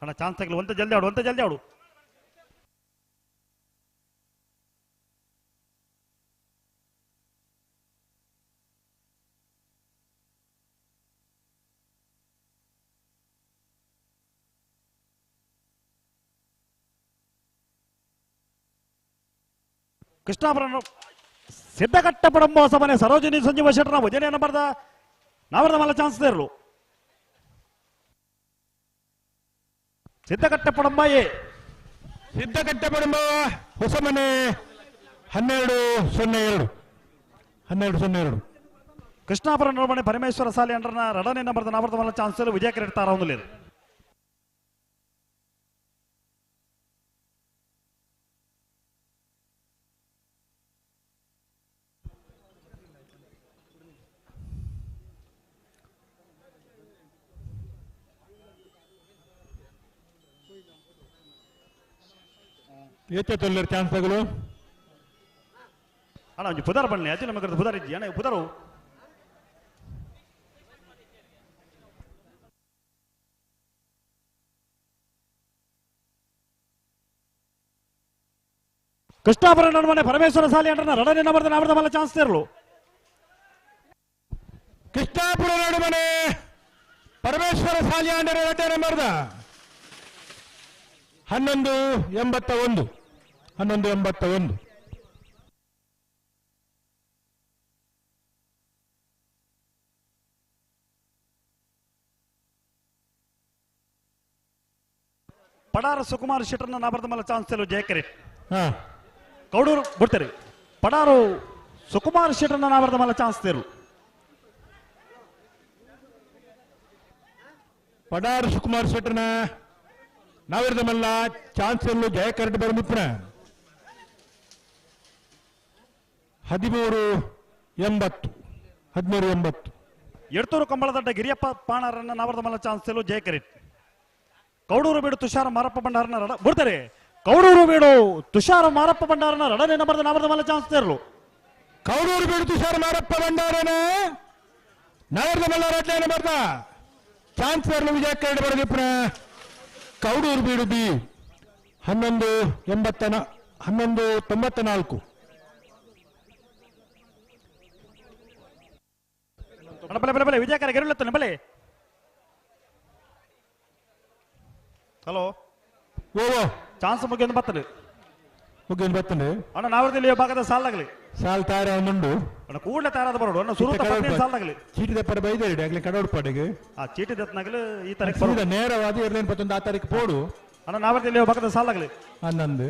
ಅಣ್ಣ ಚಾನ್ಸ್ ಆಗಲಿ ಒಂತ ಜಲ್ದಿ ಆಡು ಕೃಷ್ಣಾಪುರ ಸಿದ್ದಗಟ್ಟ ಪಡಂಬ ಸಮನೆ ಸರೋಜಿನಿ ಸಂಜೀವ ಶೆಟ್ಟರ 1ನೇ ನಂಬರ್ದ ನಾವರ್ದ ಮಲ್ಲ ಚಾನ್ಸ್ ದೇರ್ಲು ಸಿದ್ದಗಟ್ಟ ಪಡಂಬ ಹೊಸ ಮನೆ 12-02 ಕೃಷ್ಣಾಪುರ ನಡುಮನೆ ಪರಮೇಶ್ವರ ಸಾಲಿ ಅಂಡರ್ನ 2ನೇ ನಂಬರ್ದ ನಾವರ್ದ ಮಲ್ಲ ಚಾನ್ಸ್ ವಿಜಯ ಕರೆಕ್ಟ್ ತಾರ లేదు ಏಚೆ ತೊಲ್ಲರ್ ಚಾನ್ಸ್ಗಳು ಅಣ್ಣ ಒಂಜಿ ಪುದಾರ್ ಬನ್ನಿ ಅಜ್ಜಿ ನಮಗೆ ಪುದಾರ್ ಇಜ್ಜಿ ಅಣ್ಣ ಪುದಾರು ಕೃಷ್ಣಾಪುರ ನಡುಮನೆ ಪರಮೇಶ್ವರ ಸಾಲಿ ಅಂಡ್ರನ ರಡನೆ ನಬರ್ದ ಮಲ್ಲ ಚಾನ್ಸ್ ತೇರ್ಲು ಕೃಷ್ಣಾಪುರ ನಡುಮನೆ ಪರಮೇಶ್ವರ ಸಾಲಿ ಅಂಡರ ರಡನೆ ನಬರ್ದ 1181 ಪಡಾರ ಸುಕುಮಾರ್ ಶೆಟ್ಟರ್ನ ನಬರ್ದ ಮಲ್ಲ ಚಾನ್ಸ್ ತೇರ್ಲು ಜಯಕರಿ ಕೌಡೂರು ಬಿಡ್ತಾರೆ ಪಡಾರು ಸುಕುಮಾರ್ ಶೆಟ್ಟರ್ನ ನಬರ್ದ ಮಲ್ಲ ಚಾನ್ಸ್ ತೇರ್ಲು ಪಡಾರು ಸುಕುಮಾರ್ ಶೆಟ್ಟರ್ನ ನಾವಿರ್ದ ಮಲ್ಲ ಚಾನ್ಸ್ ಎಲ್ಲೂ ಜಯ ಕರೆಕ್ಟ್ ಬರ್ಬಿಟ್ರ 1380 ಎಡ್ತೂರು ಕಂಬಳದಡ್ಡ ಗಿರಿಯಪ್ಪ ಪಾಣಾರನ್ನ ನವರದ ಮಲ್ಲ ಚಾನ್ಸ್ ಎಲ್ಲೂ ಜಯ ಕರೆಕ್ಟ್ ಕೌಡೂರು ಬೀಡು ತುಷಾರ ಮಾರಪ್ಪ ಭಂಡಾರನ ರಡ ಬಿಡ್ತಾರೆ ಕೌಡೂರು ಬೀಡು ತುಷಾರ ಮಾರಪ್ಪ ಭಂಡಾರನ ರಡನೆ ನವರದ ಮಲ್ಲ ಚಾನ್ಸ್ ತೇರ್ಲು ಕೌಡೂರು ಬೀಡು ತುಷಾರ ಮಾರಪ್ಪ ಭಂಡಾರನ ನವರದ ಮಲ್ಲ ರಡ್ನೆ ಬರ್ದ ಚಾನ್ಸ್ ತೇರ್ಲು ವಿಜಯ ಕರೆಕ್ಟ್ ಬರ್ದಿಪ್ರ ಕೌಡೂರು ಬೀಡು ಬಿ 1194 ಬಲೆ ವಿಜಯಕರ ಗೆರುಳತ್ತ ಬಲೆ ಹಲೋ ಓ ಚಾನ್ಸ್ ಮುಗಿಯೊಂದು ಬರ್ತದೆ ಅಣ್ಣ ನಾವರದಲ್ಲಿ ಭಾಗದ ಸಾಲಾಗಲಿ ಸಾಲ್ ತಾರ ಒಂದುಂಡು ಅಣ್ಣ ಕೂಡಲೇ ತಯಾರಾದ ಬರೋಡು ಅಣ್ಣ ಸುರುತ ಸಾಲಾಗಲಿ ಚೀಟಿ ದಪ್ಪರ ಬೈದೇರಿ ಆಗ್ಲಿ ಕಡೋಡ್ಪಾಡಿಗೆ ಆ ಚೀಟಿ ದತ್ನಾಗಲಿ ಈ ತಾರೀಕು ಬರೋದು ನೇರವಾದ 21 ಆ ತಾರೀಕು ಪೋಡು ಅಣ್ಣ ನಾವರದಲ್ಲಿ ಭಾಗದ ಸಾಲಾಗಲಿ ಹನ್ನೊಂದು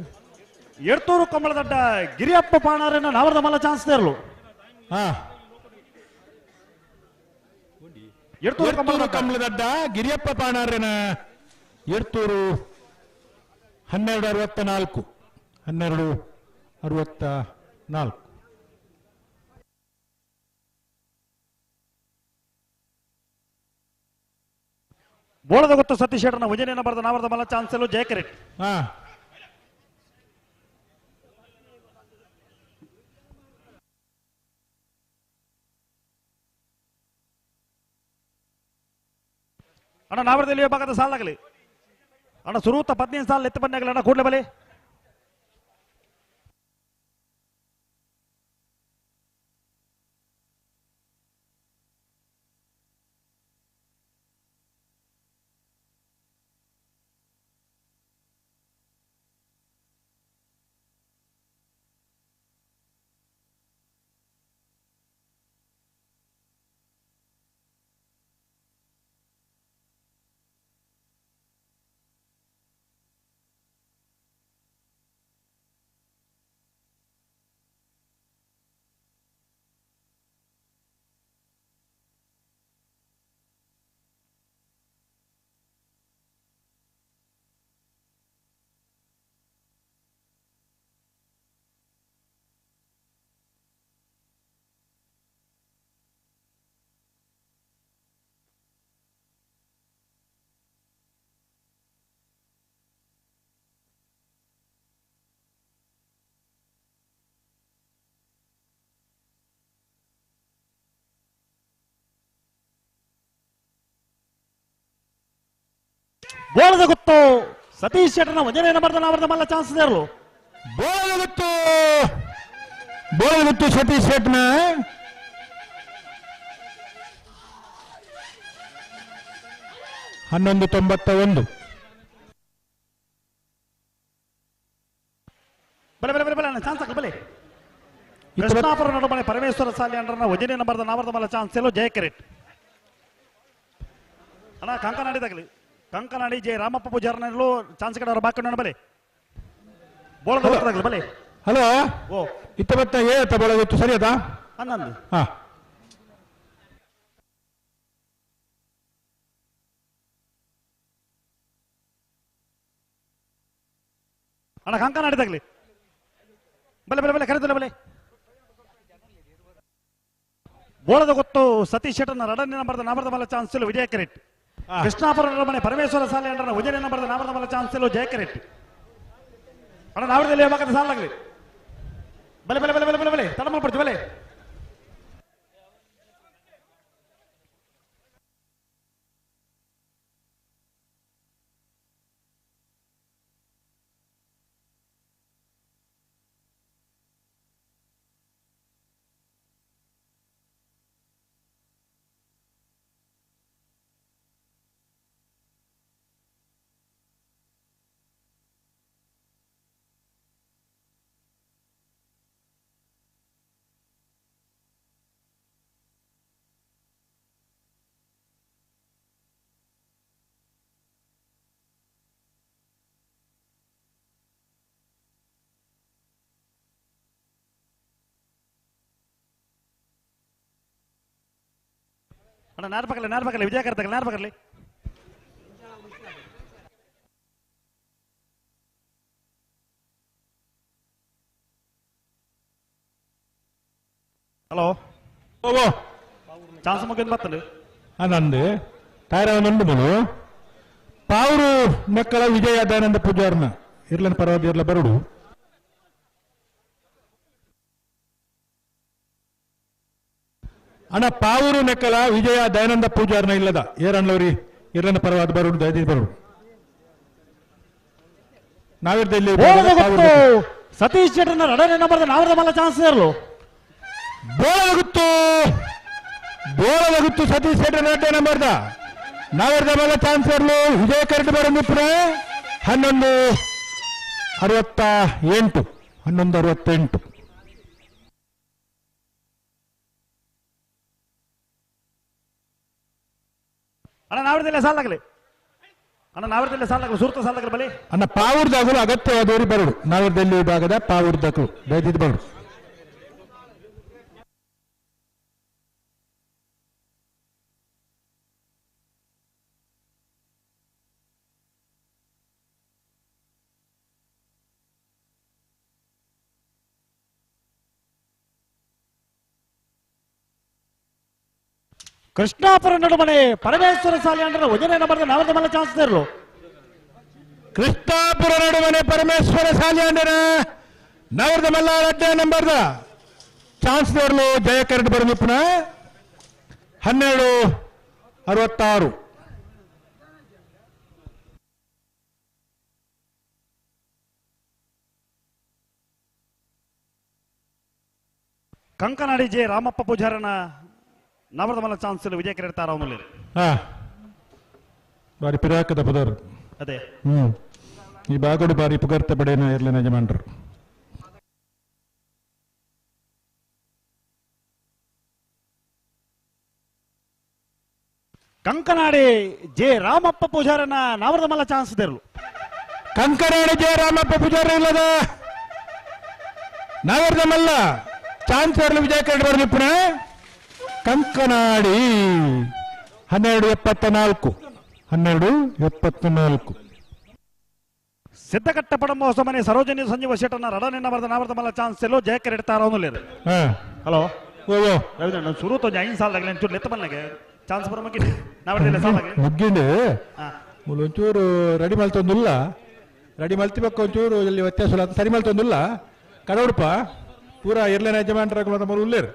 ಎಡ್ತೂರು ಕಂಬಳದಡ್ಡ ಗಿರಿಯಪ್ಪ ಪಾಣಾರನ್ನ ನಾವರದ ಮಲ್ಲ ಚಾನ್ಸ್ ತೇರ್ಲು ಎಡ್ತೂರು ಕಂಬಳದಡ್ಡ ಗಿರಿಯಪ್ಪ ಪಾಣಾರನ ಎಡ್ತೂರು 1264 ಬೋಳದ ಗೊತ್ತು ಸತೀಶ್ ಶೆಟ್ಟರ್ನ ಉಜನೆಯನ್ನ ಬರೆದ ನಾವರದ ಮಲ್ಲ ಚಾನ್ಸ್ ಎಲ್ಲೂ ಜಯ ಕರೆಕ್ಟ್ ಅಣ್ಣ ನಾವರದಲ್ಲಿ ಭಾಗದ ಸಾಲಾಗಲಿ ಅಣ್ಣ ಸುರೂತ 15 ಸಾಲ ಎತ್ತು ಬನ್ನಾಗಲಿ ಅಣ್ಣ ಕೂಡಲೇ ಬಲೆ ಬೋಳದ ಗೊತ್ತು ಸತೀಶ್ ಶೆಟ್ಟರ್ನ ಉಜನೆಯನ್ನ ಬರೆದ ನಾವರದ ಮಲ್ಲ ಚಾನ್ಸ್ ತೇರ್ಲು ಬೋಳದ ಗೊತ್ತು ಸತೀಶ್ ಶೆಟ್ಟರ್ನ 1191 ಬಲೆ ಚಾನ್ಸ್ ಹಾಕಿ ಬಲೆ ಕೃಷ್ಣಾಪುರ ನಡುಮನೆ ಪರಮೇಶ್ವರ ಸಾಲಿ ಅಂಡ್ರನ ಉಜನೆಯನ್ನ ಬರೆದ ನಾವರದ ಮಲ್ಲ ಚಾನ್ಸ್ ಎಲ್ಲೂ ಜಯ ಕರೆಕ್ಟ್ ಅಣ್ಣ ಕಂಕನಾಡಿದಾಗಲಿ ಕಂಕನಾಡಿ ಜೆ ರಾಮಪ್ಪ ಪೂಜಾರನಲ್ಲೂ ಚಾನ್ಸ್ ಕಡೆ ಅವ್ರ ಬಾಕೊಂಡು ಬಲೆ ಬೋಳದ ಗೊತ್ತಾಗಲಿ ಬಲೆ ಹಲೋ ಓ ಇತ್ತ ಏತ ಬೋಳ ಗೊತ್ತು ಸರಿ ಅದಾ 11 ಅಣ್ಣ ಕಂಕನಾಡಿದಾಗಲಿ ಬಲೆ ಕರೆದಿಲ್ಲ ಬಲೆ ಬೋಳದ ಗೊತ್ತು ಸತೀಶ್ ಶೆಟ್ಟರ್ನ ರಡನೆ ಬರೆದ ನಾಮರದ ಮಲ್ಲ ಚಾನ್ಸ್ ಎಲ್ಲೂ ವಿಜಯ ಕರೆಕ್ಟ್ ಕೃಷ್ಣಾಪುರ ಮನೆ ಪರಮೇಶ್ವರ ಸಾಲೆ ಅಂಡ್ರನ ಉಜನೆಯನ್ನ ಬರೆದ ನಾಮರದ ಮಲ್ಲ ಚಾನ್ಸ್ ಎಲ್ಲೂ ಜಯ ಕರೆಕ್ಟ್ ಅಣ್ಣ ನಾವರದಲ್ಲಿ ಭಾಗದ ಸಾಲಾಗಲಿ ಬಲೆ ಬಲೆ ಬಲೆ ಬಲೆ ಬಲೆ ಬಲೆ ತಡ ಮಾಡ್ಬಿಡ್ತೀವಿ ಬಲೆ ಅಣ್ಣ ನಾರ್ಪಕಲ್ಲ ವಿಜಯ ಕರ್ತಕಲ್ಲ ನಾರ್ಪಕಲ್ಲಿ ಹಲೋ ಚಾನ್ಸ್ ಮುಗಿದ್ ಬರ್ತಲ್ಲ ಆನಂದ್ ತಾಯರವನುಂಡು ಮುಳು ಪಾವರು ನೆಕ್ಕಳ ವಿಜಯ ದಯಾನಂದ ಪೂಜಾರ್ನ ಇರ್ಲನ್ ಪರವಾದ ಇರ್ಲ ಬರುಡು ಅಣ್ಣ ಪಾವೂರು ನೆಕ್ಕಲ ವಿಜಯ ದಯಾನಂದ ಪೂಜಾರ್ನ ಇಲ್ಲದ ಏರಣ್ಲವ್ರಿ ಇರ್ಲನ ಪರವಾದ ಬರುಡು ದಯದಿ ಬರುಡು ನಾವಿರ್ದಲ್ಲಿ ಸತೀಶ್ ಶೆಟ್ಟರ್ನ ರಡನೆ ನಂಬರ್ದ ನಾವರದ ಮಲ್ಲ ಚಾನ್ಸ್ ಇರಲು ಬೋಳಗುತ್ತು ಸತೀಶ್ ಶೆಟ್ಟರ್ ರಡ್ಡೆ ನಂಬರ್ದ ನಾವರದ ಮಲ್ಲ ಚಾನ್ಸ್ ಇರಲು ವಿಜಯ ಕರೆಕ್ಟ್ ಬರಂದಿಪ್ರ 1168 ಅಣ್ಣ ನಾವರದಲ್ಲೇ ಸಾಲಾಗಲಿ ಸುರ್ತ ಸಾಲಾಗಲಿ ಬಲಿ ಅನ್ನ ಪಾವೂರ್ದಾಗಲು ಅಗತ್ಯವಾದವರು ಬರಡು ನಾವರದಲ್ಲಿ ಭಾಗದ ಪಾವೂರ್ದಾಗಲು ದಯದಿದ್ದು ಬರಡು ಕೃಷ್ಣಾಪುರ ನಡುಮನೆ ಪರಮೇಶ್ವರ ಸಾಲಿಯಾಂಡ್ರ ಒಂದನೇ ನಂಬರ್ದ ನಾವರದ ಮಲ್ಲ ಚಾನ್ಸ್ ಇರಲು ಕೃಷ್ಣಾಪುರ ನಡುಮನೆ ಪರಮೇಶ್ವರ ಸಾಲಿಯಾಂಡರ ನಾವರದ ಮಲ್ಲ ರಡ್ಡೆ ನಂಬರ್ದ ಚಾನ್ಸ್ ಇರಲು ಜಯ ಕರೆಕ್ಟ್ ಬರಂದಿಪ್ಪನ 1266 ಕಂಕನಾಡಿ ಜೆ ರಾಮಪ್ಪ ಪೂಜಾರನ ನವರದ ಮಲ್ಲ ಚಾನ್ಸ್ ವಿಜಯ ಕಿರೀಡ್ತಾರ ಅವನಲ್ಲಿ ಬಾರಿ ಪಿರಾಕದ ಪದರು ಅದೇ ಈ ಬಾಗಡು ಬಾರಿ ಪುಗರ್ತ ಬಡೇನ ಇರ್ಲಿನ ಯಜಮಾನ್ರು ಕಂಕನಾಡಿ ಜೆ ರಾಮಪ್ಪ ಪೂಜಾರನ ನವರದ ಮಲ್ಲ ಚಾನ್ಸ್ ಇರಲು ಕಂಕನಾಡಿ ಜೆ ರಾಮಪ್ಪ ಪೂಜಾರ ಇಲ್ಲದ ನಾವರದ ಮಲ್ಲ ಚಾನ್ಸ್ ಇರಲು ವಿಜಯ ಕರೆಕ್ಟ್ ಬರ್ಲಿಪ್ಪನ ಕಂಕನಾಡಿ 1274 ಸಿದ್ದಕಟ್ಟ ಪಡಂಬ ಹೊಸ ಮನೆ ಸರೋಜಿನಿ ಸಂಜೀವ ಶೆಟ್ಟನ ರಡನೆ ನಂಬರ್ದ ನಾವರದ ಮಲ್ಲ ಚಾನ್ಸ್ ಎಲ್ಲೋ ಜಯ ಕರೆಡ್ತಾರ ಅವನಲ್ಲಿ ಹಲೋ ರವೀಂದ್ರ ಶುರು ತೋ 5 ಸಾಲಾಗಲಿ ಒಂಚೂರು ಲೆತ್ತ ಬನ್ನಗೆ ಚಾನ್ಸ್ ಬರ ಮಗ್ಗಿ ನಾವರದಲ್ಲೇ ಸಾಲಾಗಲಿ ಮುಗ್ಗಿಂಡು ಒಂಚೂರು ರೆಡಿ ಮಲ್ತೊಂದಿಲ್ಲ ರೆಡಿ ಮಲ್ತಿಬೇಕು ಒಂಚೂರು ಇಲ್ಲಿ ವ್ಯತ್ಯಾಸ ಸರಿ ಮಲ್ತೊಂದಿಲ್ಲ ಕಡವಡಪ ಪೂರ ಇರ್ಲೇನ ಯಜಮಾನ್ರಾಗ ಮೂಲ ಉಳ್ಳೇರು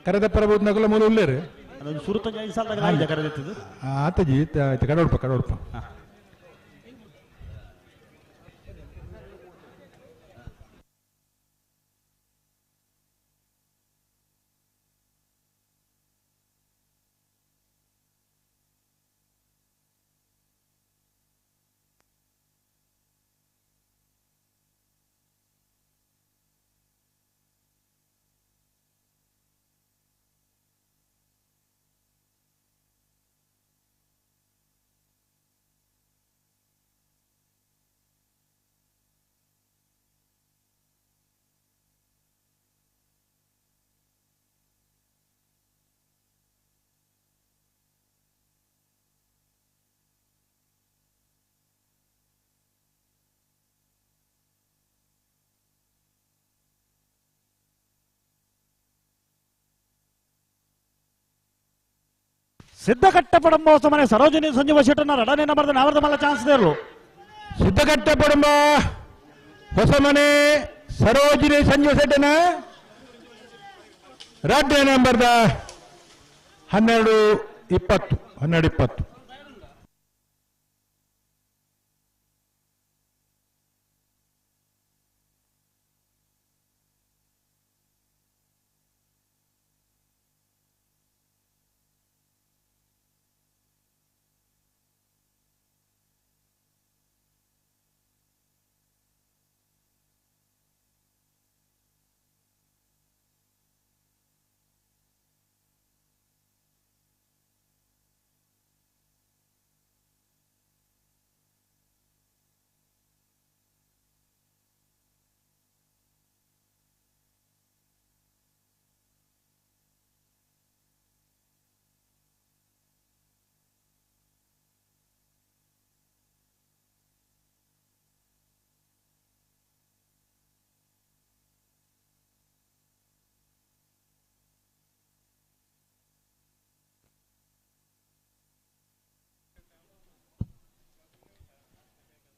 ಕರೆದ ಪರಬಹುದು ನಗಲ ಮೂಲ ಉಳ್ಳೇರು ಸುರುತ 5 ಸಾಲಾಗಲಿ ಕರೆದಿತ್ತು ಆತಜಿ ಆಯ್ತು ಕಡವಡಪ ಸಿದ್ದಕಟ್ಟ ಪಡಂಬ ಹೊಸ ಮನೆ ಸರೋಜಿನಿ ಸಂಜೀವ ಶೆಟ್ಟನ ರಡನೆ ನಂಬರ್ದ ನಾವರದ ಮಲ್ಲ ಚಾನ್ಸ್ ಇರಲು ಸಿದ್ದಕಟ್ಟ ಪಡಂಬ ಹೊಸಮನೆ ಸರೋಜಿನಿ ಸಂಜೀವ ಸೆಟ್ಟನ ರಾಜ್ಯ ನಂಬರ್ದ 12-20.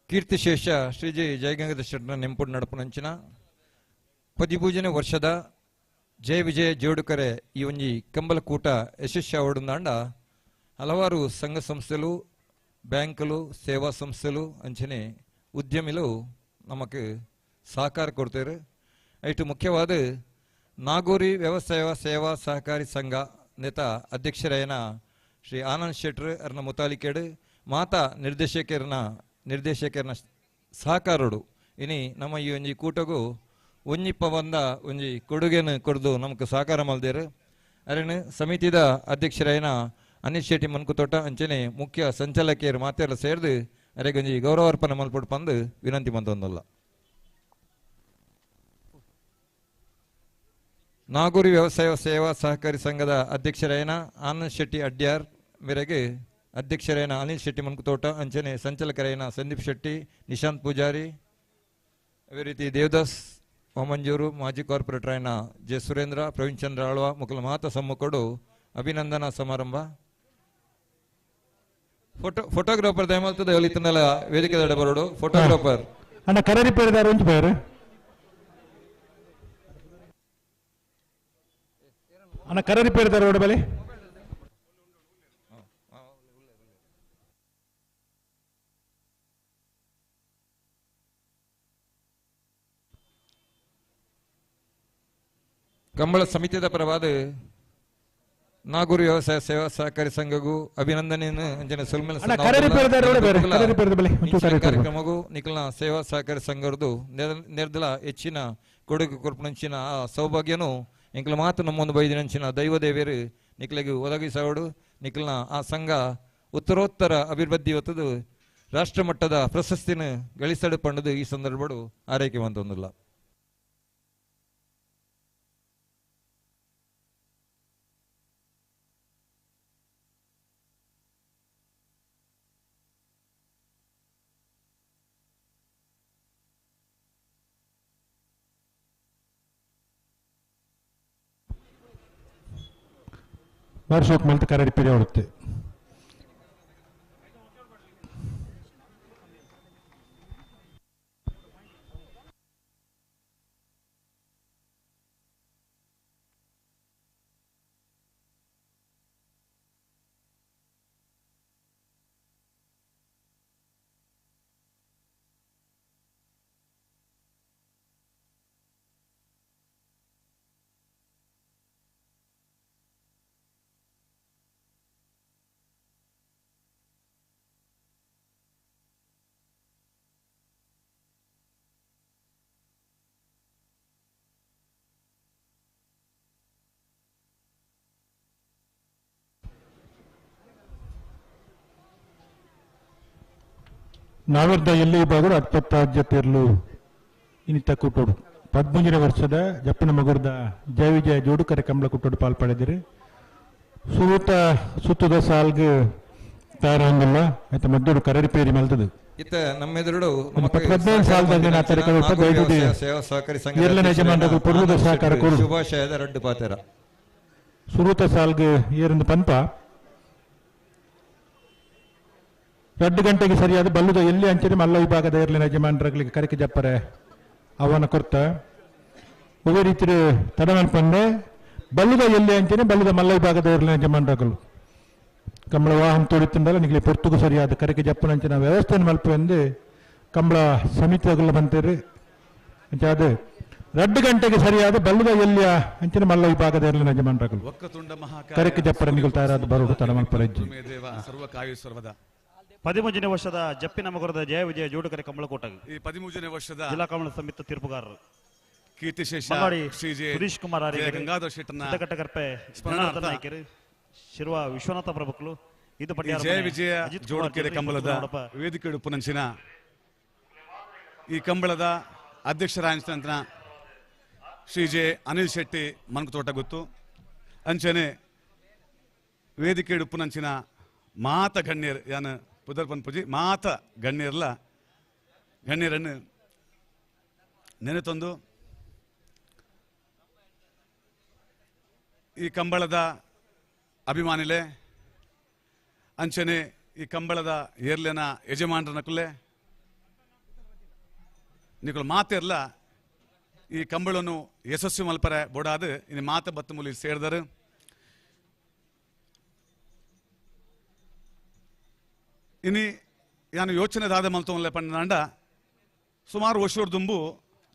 ಕೀರ್ತಿಶೇಷ ಶ್ರೀ ಜಯಗಂಗಾಧರ ಶೆಟ್ಟರ ನೆಂಪುಡು ನಡಪುನಂಚಿನ 15ನೇ ವರ್ಷದ ಜಯ ವಿಜಯ ಜೋಡುಕರೆ ಈ ಒಂಜಿ ಕಂಬಲಕೂಟ ಯಶಸ್ವಿ ಆವಡುಂದಾಂಡ ಹಲವಾರು ಸಂಘ ಸಂಸ್ಥೆಲು ಬ್ಯಾಂಕುಲು ಸೇವಾ ಸಂಸ್ಥೆಲು ಅಂಚನೆ ಉದ್ಯಮಿಲು ನಮಕ್ ಸಹಕಾರ ಕೊಡ್ತಾರೆ. ಐಟು ಮುಖ್ಯವಾದ ನಾಗೋರಿ ವ್ಯವಸಾಯ ಸೇವಾ ಸಹಕಾರಿ ಸಂಘ ನೇತ ಅಧ್ಯಕ್ಷರಾಯನ ಶ್ರೀ ಆನಂದ್ ಶೆಟ್ಟರ್ ಅರ್ನ ಮುತಾಲಿಕೆಡ್ ಮಾತಾ ನಿರ್ದೇಶಕರನ ಸಹಕಾರಡು ಇನಿ ನಮ್ಮ ಈ ಒಂಜಿ ಕೂಟಗೂ ಒಂಜಿಪ್ಪ ಬಂದ ಒಂಜಿ ಕೊಡುಗೆನ ಕೊಡ್ದು ನಮಕ್ ಸಹಕಾರ ಮಲ್ದೇರು. ಅರೇನು ಸಮಿತಿದ ಅಧ್ಯಕ್ಷರಾಯನ ಅನಿಲ್ ಶೆಟ್ಟಿ ಮನ್ಕುತೋಟ ಅಂಚನೆ ಮುಖ್ಯ ಸಂಚಾಲಕಿಯರು ಮಾತೆಲ್ಲ ಸೇರ್ದು ಅರೆಗೊಂಜಿ ಗೌರವಾರ್ಪಣೆ ಮಲ್ಪಟ್ಟು ಬಂದು ವಿನಂತಿ ಮಂತೊಂದಲ್ಲ. ನಾಗೂರಿ ವ್ಯವಸಾಯ ಸೇವಾ ಸಹಕಾರಿ ಸಂಘದ ಅಧ್ಯಕ್ಷರಾಯನ ಆನಂದ್ ಶೆಟ್ಟಿ ಅಡ್ಯಾರ್ ಮೇರೆಗೆ ಅಧ್ಯಕ್ಷರಾಯನ ಅನಿಲ್ ಶೆಟ್ಟಿ ಮನ್ಕುತೋಟ ಅಂಚನೆ ಸಂಚಾಲಕರಾಯನ ಸಂದೀಪ್ ಶೆಟ್ಟಿ, ನಿಶಾಂತ್ ಪೂಜಾರಿ, ಅದೇ ರೀತಿ ದೇವದಾಸ್ ಮೊಹಮಂಜೂರು, ಮಾಜಿ ಕಾರ್ಪೊರೇಟರ್ ಆಯನ ಜೆ ಸುರೇಂದ್ರ, ಪ್ರವೀಣ್ ಚಂದ್ರ ಆಳ್ವ ಮುಖಲ ಮಾತ ಸಮ್ಮುಖಡು ಅಭಿನಂದನಾ ಸಮಾರಂಭ. ಫೋಟೋಗ್ರಾಫರ್ ದಯಮಾಲ್ತದ ಹೇಳಿತನಲ್ಲ ವೇದಿಕೆ ದಡ ಬರೋಡು ಫೋಟೋಗ್ರಾಫರ್ ಅಣ್ಣ ಕರರಿ ಪೇರಿದಾರ ಒಂಚು ಬೇರೆ ಅಣ್ಣ ಕರರಿ ಪೇರಿದಾರ ಓಡ ಬಲೆ ಕಂಬಳ ಸಮಿತಿಯ ಪರವಾದ ನಾಗೂರು ವ್ಯವಸಾಯ ಸೇವಾ ಸಹಕಾರಿ ಸಂಘಗೂ ಅಭಿನಂದನೆಯನ್ನು ಅಂಜನೆ ಕಾರ್ಯಕ್ರಮಗೂ ನಿಖಲ್ನ ಸೇವಾ ಸಹಕಾರಿ ಸಂಘದ್ದು ನಿರ್ದಲ ಹೆಚ್ಚಿನ ಕೊಡುಗೆ ಕೊರ್ಪುನಂಚಿನ ಆ ಸೌಭಾಗ್ಯನು ನಿಖಲ ಮಾತು ನಮ್ಮೊಂದು ಬೈದಿನಂಚಿನ ದೈವದೇವಿಯರು ನಿಖಲಿಗೆ ಒದಗಿಸೋಡು ನಿಖಲ್ನ ಆ ಸಂಘ ಉತ್ತರೋತ್ತರ ಅಭಿವೃದ್ಧಿ ಹೊತ್ತದು ರಾಷ್ಟ್ರ ಮಟ್ಟದ ಪ್ರಶಸ್ತಿನ ಗಳಿಸಲು ಪಂಡದು ಈ ಸಂದರ್ಭಡು ಆರೈಕೆ ಬಂತೊಂದಿಲ್ಲ. ವರ್ಷಕ್ಕೆ ಮಲ್ತ ಕರಡಿ ಪೀರಿ ಹೊಡುತ್ತೆ ನಾವಿರ್ದ ಎಲ್ಲಿ ಬಾಗುಡು ಅತ್ಪತ್ತ ಜೊತೆರ್ಲು ಇನ್ನಿತ ಕುಟ್ಟೋಡು 15ನೇ ವರ್ಷದ ಜಪ್ಪನ ಮಗುರ್ದ ಜಯ ವಿಜಯ ಜೋಡುಕರೆ ಕಂಬಳ ಕುಟ್ಟೋಡು ಪಾಲ್ಪಡಿದಿರಿ ಸುತ್ತದ ಸಾಲ್ಗೆ ತಯಾರಂಗಿಲ್ಲ ಆಯ್ತು ಮದ್ದೂರು ಕರಡಿ ಪೇರಿ ಮಲ್ತದು ಇತ್ತ ನಮ್ಮೆದುರು 15 ಸಾಲದಲ್ಲಿ ಸೇವಾ ಸಹಕಾರಿ ಸಂಘ ಎಲ್ಲ ಯಜಮಾನರು ಪೂರ್ವದ ಸಹಕಾರ ಕೊಡು ಶುಭಾಶಯದ ರಡ್ಡು ಪಾತೆರ ಸುರುತ ಸಾಲ್ಗೆ ಏರಂದು ಪಂಪ 2 ಗಂಟೆಗೆ ಸರಿಯಾದ ಬಲ್ಲುದ ಎಲ್ಲಿ ಅಂಚನೆ ಮಲ್ಲ ವಿಭಾಗದ ಇರ್ಲಿನ ಯಜಮಾನರಾಗ್ಲಿಕ್ಕೆ ಕರೆಕೆ ಜಪ್ಪರೆ ಅವನ ಕೊರ್ತ ಒಬ್ಬ ರೀತಿ ತಡಮಲ್ಪಂಡೆ ಬಲ್ಲುದ ಎಲ್ಲಿ ಅಂಚನೆ ಬಲ್ಲುದ ಮಲ್ಲೈ ಭಾಗದ ಇರಲಿ ಮಂಡಗಳು ಕಂಬಳ ವಾಹನ ತೋಡಿತ್ತಂಡಲ್ಲ ನಿಗಲಿ ಪೊರ್ತುಗೂ ಸರಿಯಾದ ಕರೆಗೆ ಜಪ್ಪನಂಚಿನ ವ್ಯವಸ್ಥೆಯನ್ನು ಮಲ್ಪೆಂದು ಕಂಬಳ ಸಮಿತಿಗಳ ಬಂತೇರಿ ಅದು 2 ಗಂಟೆಗೆ ಸರಿಯಾದ ಬಲ್ಲುದ ಎಲ್ಲಿಯ ಅಂಚಿನ ಮಲ್ಲ ವಿಭಾಗದ ಇರಲಿ ನಜಮಂಡಗಳು ಕರೆಗೆ ಜಪ್ಪರ ನಿಗುಲ್ತಾರಾದ ಬರೋಡು ತಡಮಲ್ಪರಜ್ಜಿ ಸರ್ವದ 13ನೇ ವರ್ಷದ ಜಪ್ಪಿನ ಮಗುರದ ಜಯ ವಿಜಯ ಜೋಡುಕರೆ ಕಂಬಳಕೋಟಗೆ ಈ 13ನೇ ವರ್ಷದ ಜಿಲ್ಲಾ ಕಂಬಳ ಸಮಿತಿ ತೀರ್ಪುಗಾರರು ಕೀರ್ತಿಶೇಷ ಶ್ರೀ ಸುರೇಶ್ ಕುಮಾರ್ ಗಂಗಾಧರ ಶೆಟ್ಟನ ಕಟ್ಟಕರ್ಪೆ ನಾಯಕರು ಶಿರುವ ವಿಶ್ವನಾಥ ಪ್ರಭುಕ್ಲು ಇದು ಜಯ ವಿಜಯ ಜೋಡುಕೆರೆ ಕಂಬಳದ ವೇದಿಕೆ ಉಪನಂಚಿನ ಈ ಕಂಬಳದ ಅಧ್ಯಕ್ಷರಾದ ಶ್ರೀ ಜೆ ಅನಿಲ್ ಶೆಟ್ಟಿ ಮನ್ಕತೋಟ ಗೊತ್ತು ಅಂಚನೆ ವೇದಿಕೆ ಉಪನಂಚಿನ ಮಾತ ಗಣ್ಯರ್ ಯಾನ ಪುದರ್ಪನ್ ಪೂಜಿ ಮಾತ ಗಣ್ಯರ್ಲ ಗಣ್ಯರನ್ನು ನೆನೆತಂದು ಈ ಕಂಬಳದ ಅಭಿಮಾನಿಲೆ ಅಂಚನೆ ಈ ಕಂಬಳದ ಏರ್ಲೆನ ಯಜಮಾನರನಕುಲೆ ನಿಕಲು ಮಾತೆರ್ಲ ಈ ಕಂಬಳನ್ನು ಯಶಸ್ವಿ ಮಲ್ಪರೆ ಬೋಡಾದು ಇನ್ನು ಮಾತ ಬತ್ತು ಮೂಲಿ ಸೇರಿದರು ಇನಿ ಯಾನು ಯೋಚನೆ ದಾದ ಮಲ್ತೊಂಡ್ಲೆ ಪಂಡ ಸುಮಾರು ವರ್ಷದ ದುಂಬು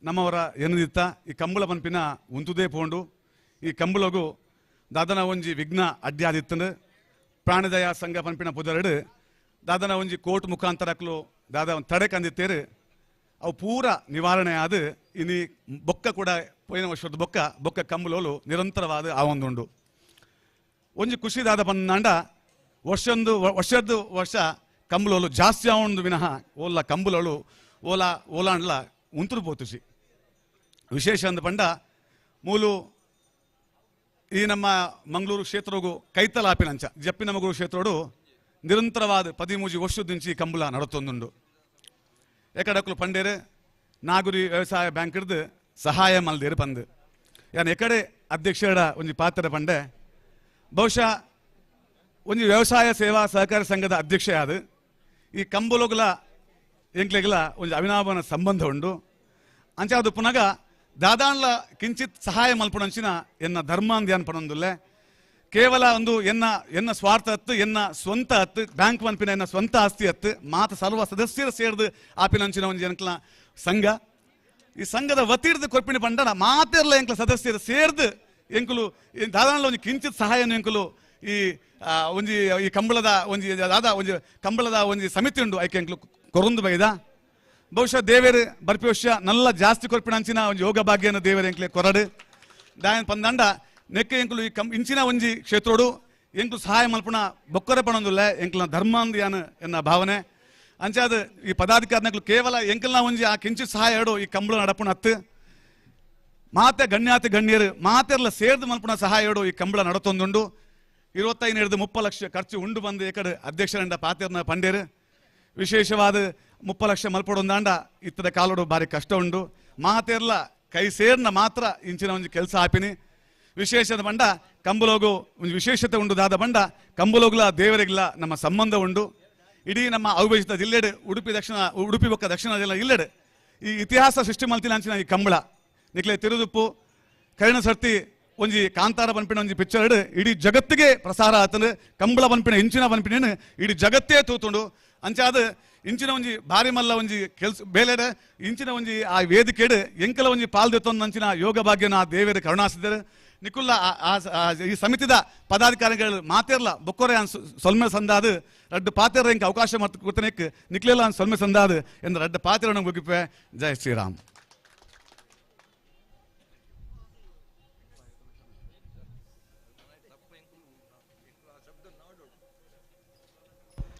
ನಮ್ಮವರ ಎನ್ನದಿತ್ತ ಈ ಕಂಬಳ ಪಂಪಿನ ಉಂತುದೇ ಪೋಂಡು ಈ ಕಂಬಳಗೂ ದಾದನ ಒಂಜಿ ವಿಘ್ನ ಅಡ್ಯಾದಿತ್ತಂದು ಪ್ರಾಣದಯ ಸಂಘ ಪಂಪಿನ ಪುದರಡು ದಾದನ ಒಂಜಿ ಕೋರ್ಟ್ ಮುಖಾಂತರಕ್ಲು ದಾದ ತಡೆ ಕಂದಿತ್ತೇರು ಅವು ಪೂರ ನಿವಾರಣೆ ಆದ ಇನಿ ಬೊಕ್ಕ ಕೂಡ ಪೋಯಿನ ವರ್ಷದ ಬೊಕ್ಕ ಕಂಬಳೋಲು ನಿರಂತರವಾದ ಆವೊಂದುಂಡು ಒಂಜಿ ಖುಷಿದಾದ ಪನ್ನಂಡ ವರ್ಷದ ವರ್ಷ ಕಂಬಳೋಲು ಜಾಸ್ತಿ ಆವೊಂದು ವಿನಃ ಓಲ್ಲ ಕಂಬಳೋಳು ಓಲಾಂಡ್ಲ ಉಂತರು ಪೋತುಸಿ ವಿಶೇಷ ಅಂದ ಪಂಡ ಮೂಲು ಈ ನಮ್ಮ ಮಂಗಳೂರು ಕ್ಷೇತ್ರಗೂ ಕೈತಲಾಪಿನಂಚ ಜಪ್ಪಿನ ಮಗುರು ಕ್ಷೇತ್ರೋಡು ನಿರಂತರವಾದ 13 ವರ್ಷದ నుంచి ಕಂಬಳ ನಡತೊಂದುಂಡು ಎಕಡಕ್ಕಲು ಪಂಡೇರು ನಾಗುರಿ ವ್ಯವಸಾಯ ಬ್ಯಾಂಕ್ ಹಿಡ್ದು ಸಹಾಯ ಮಲ್ದೇರು ಪಂದು ಯಾನ್ ಎಕಡೆ ಅಧ್ಯಕ್ಷರ ಒಂಜಿ ಪಾತ್ರ ಪಂಡೆ ಬಹುಶಃ ಒಂಜಿ ವ್ಯವಸಾಯ ಸೇವಾ ಸಹಕಾರ ಸಂಘದ ಅಧ್ಯಕ್ಷ ಆದ ಈ ಕಂಬಲೋಗಲ ಎಂಕ್ಲೆಗಲ ಒಂಜಿ ಅವಿನಾಭನ ಸಂಬಂಧ ಉಂಡು ಅಂಚ ಅದು ಪುನಗ ದಾದಾನ್ಲ ಕಿಂಚಿತ್ ಸಹಾಯ ಮಲ್ಪುಣಂಚಿನ ಎನ್ನ ಧರ್ಮ ಅಂದ್ ಏನ್ ಪಣೊಂದುಲ್ಲೆ ಕೇವಲ ಒಂದು ಎನ್ನ ಸ್ವಾರ್ಥ ಹತ್ತು ಎನ್ನ ಸ್ವಂತ ಹತ್ತು ಬ್ಯಾಂಕ್ ಮನ್ಪಿನ ಎನ್ನ ಸ್ವಂತ ಆಸ್ತಿ ಹತ್ತು ಮಾತ ಸರ್ವ ಸದಸ್ಯರು ಸೇರ್ದು ಆಪಿನಂಚಿನ ಒಂದು ಜನಕ್ಲ ಸಂಘ ಈ ಸಂಘದ ವತಿರ್ದು ಕೊರ್ಪಿನ ಪಂಡ ಮಾತೆರ್ಲ ಎಂಕ್ಲ ಸದಸ್ಯರು ಸೇರ್ದು ಎಂಕುಲು ದಾದಾನ್ಲ ಒಂಜಿ ಕಿಂಚಿತ್ ಸಹಾಯನು ಎಂಕುಲು ಈ ಒಂಜಿ ಈ ಕಂಬಳದ ಒಂಜಿ ದಾದ ಒಂಜಿ ಕಂಬಳದ ಒಂಜಿ ಸಮಿತಿ ಉಂಡು ಐಕೆ ಎಂಕ್ಲು ಕೊರೊಂದು ಬೈದ ಬಹುಶಃ ದೇವೇರು ಬರ್ಪಿ ವರ್ಷ ನಲ್ಲ ಜಾಸ್ತಿ ಕೊರ್ಪಿನಂಚಿನ ಒಂದು ಯೋಗ ಭಾಗ್ಯನ ದೇವೇರು ಎಂಕ್ಲೆ ಕೊರಡು ದಾಯನ್ ಪಂದಂಡ ನೆಕ್ಕೆ ಎಂಕುಲು ಈ ಇಂಚಿನ ಒಂಜಿ ಕ್ಷೇತ್ರೋಡು ಎಂಕ್ಲು ಸಹಾಯ ಮಲ್ಪುಣ ಬೊಕ್ಕರೆ ಪಣೊಂದುಲ್ಲ ಎಂಕ್ಲ ಧರ್ಮ ಅಂದ್ ಯಾನು ಎನ್ನ ಭಾವನೆ ಅಂಚಾದ ಈ ಪದಾಧಿಕಾರಿನಕ್ಲು ಕೇವಲ ಎಂಕಲ್ನ ಒಂಜಿ ಆ ಕಿಂಚಿತ್ ಸಹಾಯ ಈ ಕಂಬಳ ನಡಪುಣ ಹತ್ತು ಮಾತೆ ಗಣ್ಯರು ಮಾತೆರ್ಲ ಸೇರ್ದು ಮಲ್ಪುಣ ಸಹಾಯ ಈ ಕಂಬಳ ನಡತೊಂದುಂಡು 25-30 ಲಕ್ಷ ಖರ್ಚು ಉಂಡು ಬಂದು ಏಕಡೆ ಅಧ್ಯಕ್ಷರಂಡ ಪಾತೆರ್ನ ಪಂಡೇರು ವಿಶೇಷವಾದ 30 ಲಕ್ಷ ಮಲ್ಪಡೊಂದಾಂಡ ಇತ್ತದ ಕಾಲೋಡು ಭಾರಿ ಕಷ್ಟ ಉಂಡು ಮಾತೆರ್ಲ ಕೈ ಸೇರ್ನ ಮಾತ್ರ ಇಂಚಿನ ಒಂಜಿ ಕೆಲಸ ಆಪಿನಿ ವಿಶೇಷದ ಬಂಡ ಕಂಬಲೋಗು ಒಂದು ವಿಶೇಷತೆ ಉಂಡು ದಾದ ಬಂಡ ಕಂಬಲೋಗ್ಲ ದೇವರಿಗ್ಲ ನಮ್ಮ ಸಂಬಂಧ ಉಂಡು ಇಡೀ ನಮ್ಮ ಅವಿಭಜಿತ ಜಿಲ್ಲೆಡು ಉಡುಪಿ ಬೊಕ್ಕ ದಕ್ಷಿಣ ಜಿಲ್ಲೆ ಇಲ್ಲೆಡು ಈ ಇತಿಹಾಸ ಸೃಷ್ಟಿ ಮಲ್ತಿನ ಅಂಚಿನ ಈ ಕಂಬಳ ನಿಕ್ಲೆ ತಿರುದುಪ್ಪು ಕರ್ಣ ಸರ್ತಿ ಒಂಜಿ ಕಾಂತಾರ ಪನ್ಪಿನ ಒಂಜಿ ಪಿಕ್ಚರ್ ಇಡೀ ಜಗತ್ತಿಗೆ ಪ್ರಸಾರ ಆತನು ಕಂಬಳ ಪನ್ಪಿನ ಇಂಚಿನ ಪನ್ಪಿನ ಇಡೀ ಜಗತ್ತೇ ತೂತುಂಡು ಅಂಚಾದ ಇಂಚಿನ ಒಂಜಿ ಭಾರಿ ಮಲ್ಲ ಒಂಜಿ ಕೆಲ್ಸ ಬೇಲೆಡೆ ಇಂಚಿನ ಒಂಜಿ ಆ ವೇದಿಕೆಡು ಎಂಕಲ ಒಂಜಿ ಪಾಲ್ದೆತ್ತೊಂದು ಅಂಚಿನ ಯೋಗ ಭಾಗ್ಯನ ಆ ದೇವೇರು ಕರುಣಾಸಿದರು ನಿಕುಲ್ಲ ಈ ಸಮಿತಿದ ಪದಾಧಿಕಾರಿಗಳು ಮಾತೆರ್ಲ ಬೊಕ್ಕೊರೆ ಸೊಲ್ಮೆ ಸಂದಾದು ರಡ್ಡು ಪಾತೆರ ಎಂಕ ಅವಕಾಶ ಮತ್ತು ಕುತನೆಕ್ ನಿಕ್ಲೆಲ್ಲ ಸೊಲ್ಮೆ ಸಂದಾದು ಎಂದು ರಡ್ಡು ಪಾತೆರನ್ನು ಮುಗಿಪೆ ಜೈ ಶ್ರೀರಾಮ್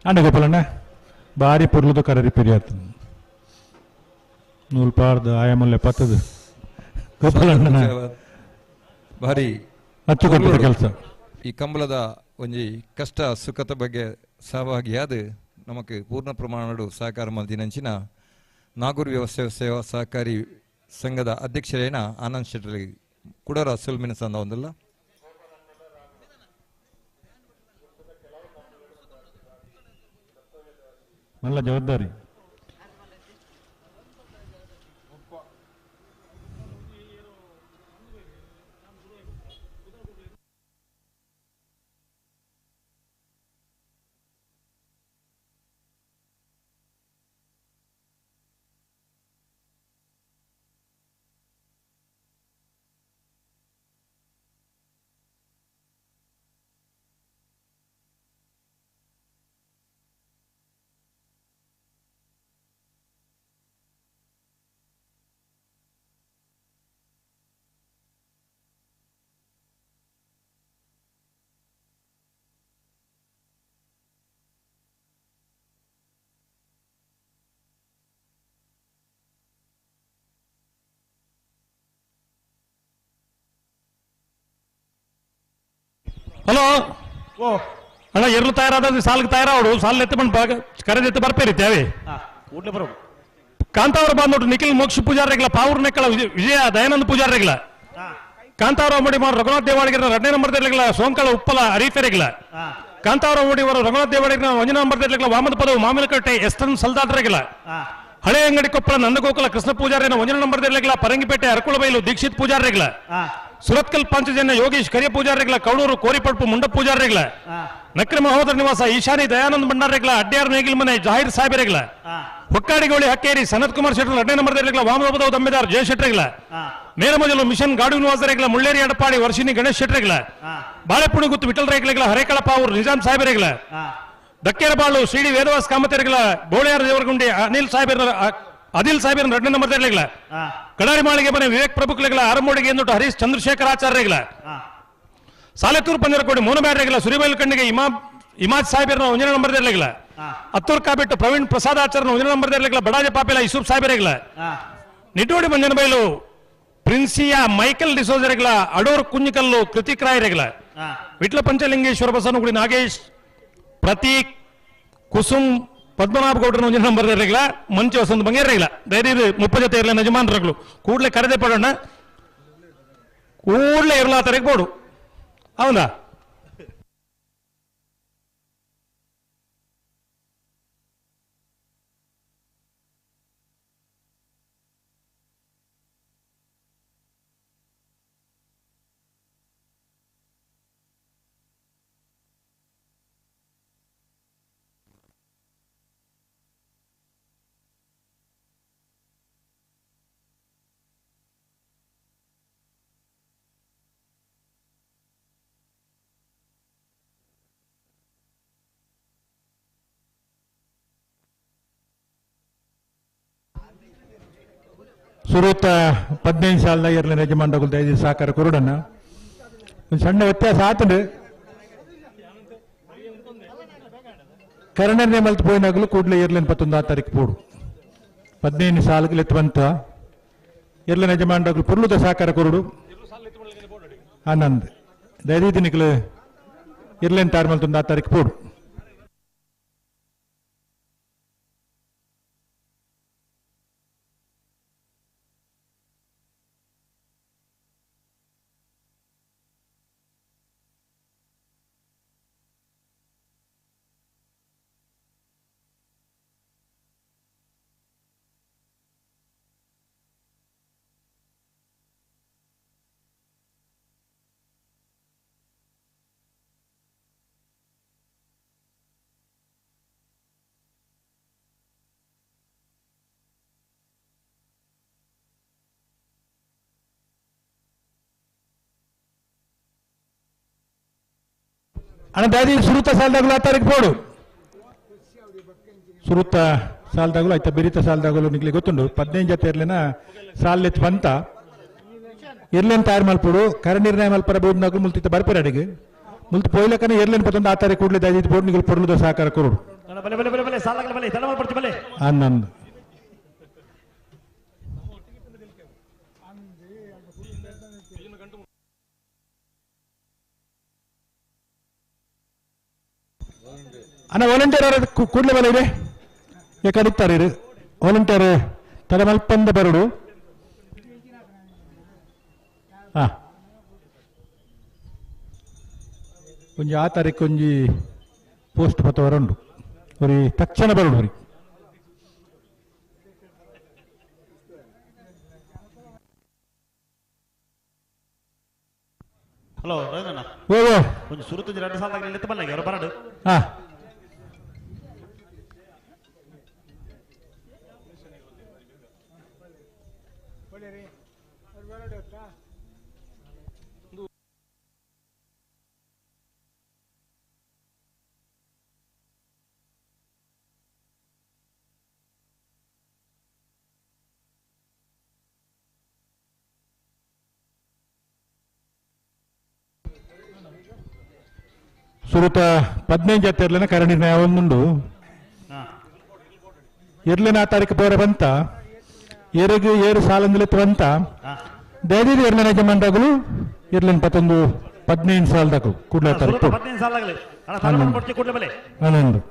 ಅಂಡ ಗೋಪಾಲಣ್ಣ ಭಾರಿ ಪುರ್ಲುದು ಕರ ರಿಪೇರಿ ಆಯ್ತು ನೂಲ್ಪಾರ್ದು ಆಯಾಮಲ್ಲೆ ಪತ್ತದು ಗೋಪಾಲಣ್ಣನ ಭಾರಿ ಹಚ್ಚುಕೊಟ್ಟಿದ್ದ ಕೆಲಸ ಈ ಕಂಬಳದ ಒಂಜಿ ಕಷ್ಟ ಸುಖದ ಬಗ್ಗೆ ಸಹಭಾಗಿಯಾದ ನಮಗೆ ಪೂರ್ಣ ಪ್ರಮಾಣದ ಸಹಕಾರ ಮಲ್ದಿನಂಚಿನ ನಾಗೂರು ವ್ಯವಸಾಯ ಸೇವಾ ಸಹಕಾರಿ ಸಂಘದ ಅಧ್ಯಕ್ಷರೇನ ಆನಂದ್ ಶೆಟ್ಟಿ ಕುಡರ ಸುಲ್ಮಿನ ಸಂದ ಒಂದಲ್ಲ நல்ல ஜவாப்தாரி ಹಲೋ ಓ ಅಣ್ಣ ಎರ್ಲು ತಯಾರಾದ ಸಾಲಿಗೆ ತಯಾರಾವಡು ಸಾಲ ಎತ್ತಿ ಬಂದು ಕರೆದೆತ್ತಿ ಬರ್ಪೇರಿತ್ತೇವೆ ಕೂಡ್ಲೆ ಬರೋದು ಕಾಂತಾವರ ಬಂದ್ಬಿಟ್ಟು ನಿಖಿಲ್ ಮೋಕ್ಷ ಪೂಜಾರಿಗಳ ಪಾವೂರ್ ನೆಕ್ಕಳ ವಿಜಯ ದಯಾನಂದ ಪೂಜಾರಿಗಳ ಕಾಂತಾವರ ಮುಡಿ ಮಾರು ರಘುನಾಥ್ ದೇವಾಡಿಗರ 2ನೇ ನಂಬರ್ದಲ್ಲಿಗಳ ಸೋಂಕಳ ಉಪ್ಪಲ ಅರೀಫೆರಿಗಳ ಕಾಂತಾವರ ಮುಡಿ ಮಾರು ರಘುನಾಥ್ ದೇವಾಡಿಗರ 1ನೇ ನಂಬರ್ದಲ್ಲಿಗಳ ವಾಮದ ಪದವು ಮಾಮಿನಕಟ್ಟೆ ಎಸ್ಟನ್ ಸಲ್ದಾಟರಿಗಳ ಹಳೆ ಅಂಗಡಿ ಕೊಪ್ಪಳ ನಂದಗೋಕುಲ ಕೃಷ್ಣ ಪೂಜಾರಿನ 1ನೇ ನಂಬರ್ದಲ್ಲಿಗಳ ಪರಂಗಿಪೇಟೆ ಅರಕುಳಬೈಲು ದೀಕ್ಷಿತ್ ಪೂಜಾರಿಗಳ ಸುರತ್ಕಲ್ ಪಂಚಜನ್ಯ ಯೋಗೀಶ್ ಕರಿಯ ಪೂಜಾರಿಗಳ ಕೌಳೂರು ಕೋರಿಪಡ್ಪು ಮುಂಡ ಪೂಜಾರಿಗಳ ನಕ್ರ ಮಹೋದರ ನಿವಾಸ ಈಶಾನಿ ದಯಾನಂದ ಭಂಡಾರಿಗಳ ಅಡ್ಯಾರ್ ನೇಗಿಲ್ ಮನೆ ಜಾಹಿರ್ ಸಾಹೇಬರಿಗಳ ಹೊಕ್ಕಾಡಿಗೋಳಿ ಹಕ್ಕೇರಿ ಸನತ್ ಕುಮಾರ್ ಶೆಟ್ಟರ್ 2ನೇ ನಂಬರ್ದಲ್ಲಿಗಳ ವಾಮದಬದವು ದಮ್ಮೆದಾರ್ ಜಯ ಶೆಟ್ಟರಿಗಳ ಮೇರಮಜಲು ಮಿಷನ್ ಗಾಡು ನಿವಾಸರಿಗಳ ಮುಳ್ಳೇರಿ ಅಡಪಾಡಿ ವರ್ಷಿನಿ ಗಣೇಶ್ ಶೆಟ್ಟರಿಗಳ ಬಾಳೆಪುಣಿ ಗುತ್ತು ವಿಠಲ್ ರೇಖಲೆಗಳ ಹರೇಕಳ ಪಾವೂರು ನಿಜಾಂ ಸಾಹೇಬರಿಗಳ ದಕ್ಕೇರಬಾಳು ಶ್ರೀಡಿ ವೇದವಾಸ್ ಕಾಮತೆರಿಗಳ ಬೋಳಿಯಾರ ದೇವರಗುಂಡಿ ಅದಿಲ್ ಸಾಹೇಬರ 2ನೇ ನಂಬರ್ದಲ್ಲಿಗಳ ಕಡಾರಿ ಮಾಳಿಗೆ ಮನೆ ವಿವೇಕ್ ಪ್ರಭುಕ್ಲೆಗಳ ಆರಮೋಡಿಗೆ ಎಂದುಟ್ಟು ಹರೀಶ್ ಚಂದ್ರಶೇಖರ್ ಆಚಾರ್ಯಗಳ ಸಾಲೆತ್ತೂರು ಪಂಜರಕೋಡಿ ಮೋನಬ್ಯಾಡ್ರೆಗಳ ಸುರಿಬೈಲು ಕಣ್ಣಿಗೆ ಇಮಾಜ್ ಸಾಹೇಬರ 1ನೇ ನಂಬರ್ದಲ್ಲಿಗಳ ಹತ್ತೂರು ಕಾಬಿಟ್ಟು ಪ್ರವೀಣ್ ಪ್ರಸಾದ್ ಆಚಾರ್ಯ 1ನೇ ನಂಬರ್ದಲ್ಲಿಗಳ ಬಡಾಜೆ ಪಾಪಿಲ ಇಸೂಫ್ ಸಾಹೇಬರಿಗಳ ನಿಟೋಡಿ ಮಂಜನ ಬೈಲು ಪ್ರಿನ್ಸಿಯಾ ಮೈಕಲ್ ಡಿಸೋಜರಿಗಳ ಅಡೂರು ಕುಂಜಿಕಲ್ಲು ಕೃತಿಕ್ ರಾಯರಿಗಳ ವಿಟ್ಲ ಪಂಚಲಿಂಗೇಶ್ವರ ಬಸವನಗುಡಿ ನಾಗೇಶ್ ಪ್ರತೀಕ್ ಕುಸುಮ್ ಪದ್ಮನಾಭ ಗೌಡ್ರ 1ನೇ ನಂಬರ್ದಲ್ಲಿಗಳ ಮಂಚಿ ವಸಂತ ಬಂಗೇರಿಗಳ ಧೈರ್ಯ 30 ಜೊತೆ ಇರಲಿಲ್ಲ ಯಜಮಾನರುಗಳು ಕೂಡಲೇ ಕರೆದೆ ಪಡೋಣ ಕೂಡಲೇ ಇರಲ ತರಕ್ಕೆ ಬೋಡು ಹೌದಾ ಸುರತ 15 ಸಾಲದ ಇರಲಿನ ಯಜಮಾನಗಳು ದಯದಿ ಸಹಕಾರ ಕೊರಡನ್ನ ಒಂದು ಸಣ್ಣ ವ್ಯತ್ಯಾಸ ಆತಂದ್ರೆ ಕರಣೆ ಮಲ್ತು ಪೋಯಿನಾಗಲು ಕೂಡಲೇ ಇರ್ಲಿನ 11 ತಾರೀಕು ಪೋಡು 15 ಸಾಲಗಳು ಎತ್ತುವಂತ ಇರ್ಲಿನ ಯಜಮಾನಗಳು ಪುರ್ಲುದ ಸಹಕಾರ ಕೊರಡು ಆನಂದ್ ದಯದಿ ದಿನಗಳು ಇರ್ಲಿನ ತಾರ್ ಮಲ್ತು 1 ತಾರೀಕು ಪೋಡು ಅಣ್ಣ ದಾದಿ ಸುರುತ ಸಾಲದಾಗಲು 6 ತಾರೀಕು ಪೋಡು ಸುರುತ ಸಾಲದಾಗಲು ಆಯ್ತಾ ಬೆರಿತ ಸಾಲದಾಗಲು ನಿಗ್ಲಿ ಗೊತ್ತುಂಡು 15 ಜೊತೆ ಇರ್ಲಿನ ಸಾಲ ಎತ್ತು ಬಂತ ಇರ್ಲೇನ್ ತಯಾರು ಮಲ್ಪೋಡು ಕರ ನಿರ್ಣಯ ಮಲ್ಪರ ಬೋಡ್ನಾಗಲು ಮುಲ್ತಿತ್ತ ಬರ್ಪೇರ ಅಡಿಗೆ ಮುಲ್ತು ಪೋಯ್ಲಕ್ಕನ ಇರ್ಲೇನ್ 11 6 ತಾರೀಕು ಕೂಡಲೇ ದಾದಿ ಬೋಡ್ ನಿಗ್ಲು ಪೊರ್ಲುದ ಸಹಕಾರ ಕೊರೋಡು ಆನಂದ್ ಅಣ್ಣ ವಾಲಂಟಿಯರ್ ಕೂಡಲೇ ಬಲ ಇದೆ ಯಾಕೆ ಅಡಿತಾರೆ ಇದು ವಾಲಂಟಿಯರ್ ತಲೆ ಮಲ್ಪಂದ ಬರಡು ಹಾ ಒಂಜಿ 6 ತಾರೀಕು ಒಂಜಿ ಪೋಸ್ಟ್ ಪತ್ತವರ ಉಂಡು ಅವ್ರಿ ತಕ್ಷಣ ಬರಡು ಅವ್ರಿಗೆ ಹಲೋ ರವೀಂದ್ರಣ್ಣ ಓ ಒಂದು ಸುರುತು 2 ಸಾಲದಾಗ ಎತ್ತು ಬಲ್ಲ ಅವರು ಬರಡು ಹಾ ಸುರುತ 15 ಜೊತೆ ಇರ್ಲಿನ ಕರ ನಿರ್ಣಯ ಒಂದುಂಡು ಇರ್ಲಿನ 6 ತಾರೀಕು ಪೋರ ಬಂತ ಏರು ಸಾಲಂದಿಲೆತ್ತು ಬಂತ ದಯವಿಟ್ಟು ಇರ್ಲಿನ ಯಜಮಾನರಾಗಲು ಇರ್ಲಿನ 11 15 ಸಾಲದಾಗು ಕೂಡಲೇ ತಾರೀಕು 15 ಸಾಲಾಗಲಿ ಅಣ್ಣ ತಲೆಮಾರು ಕೊಡ್ತಿ ಕೂಡಲೇ ಬಲೆ ಆನಂದ್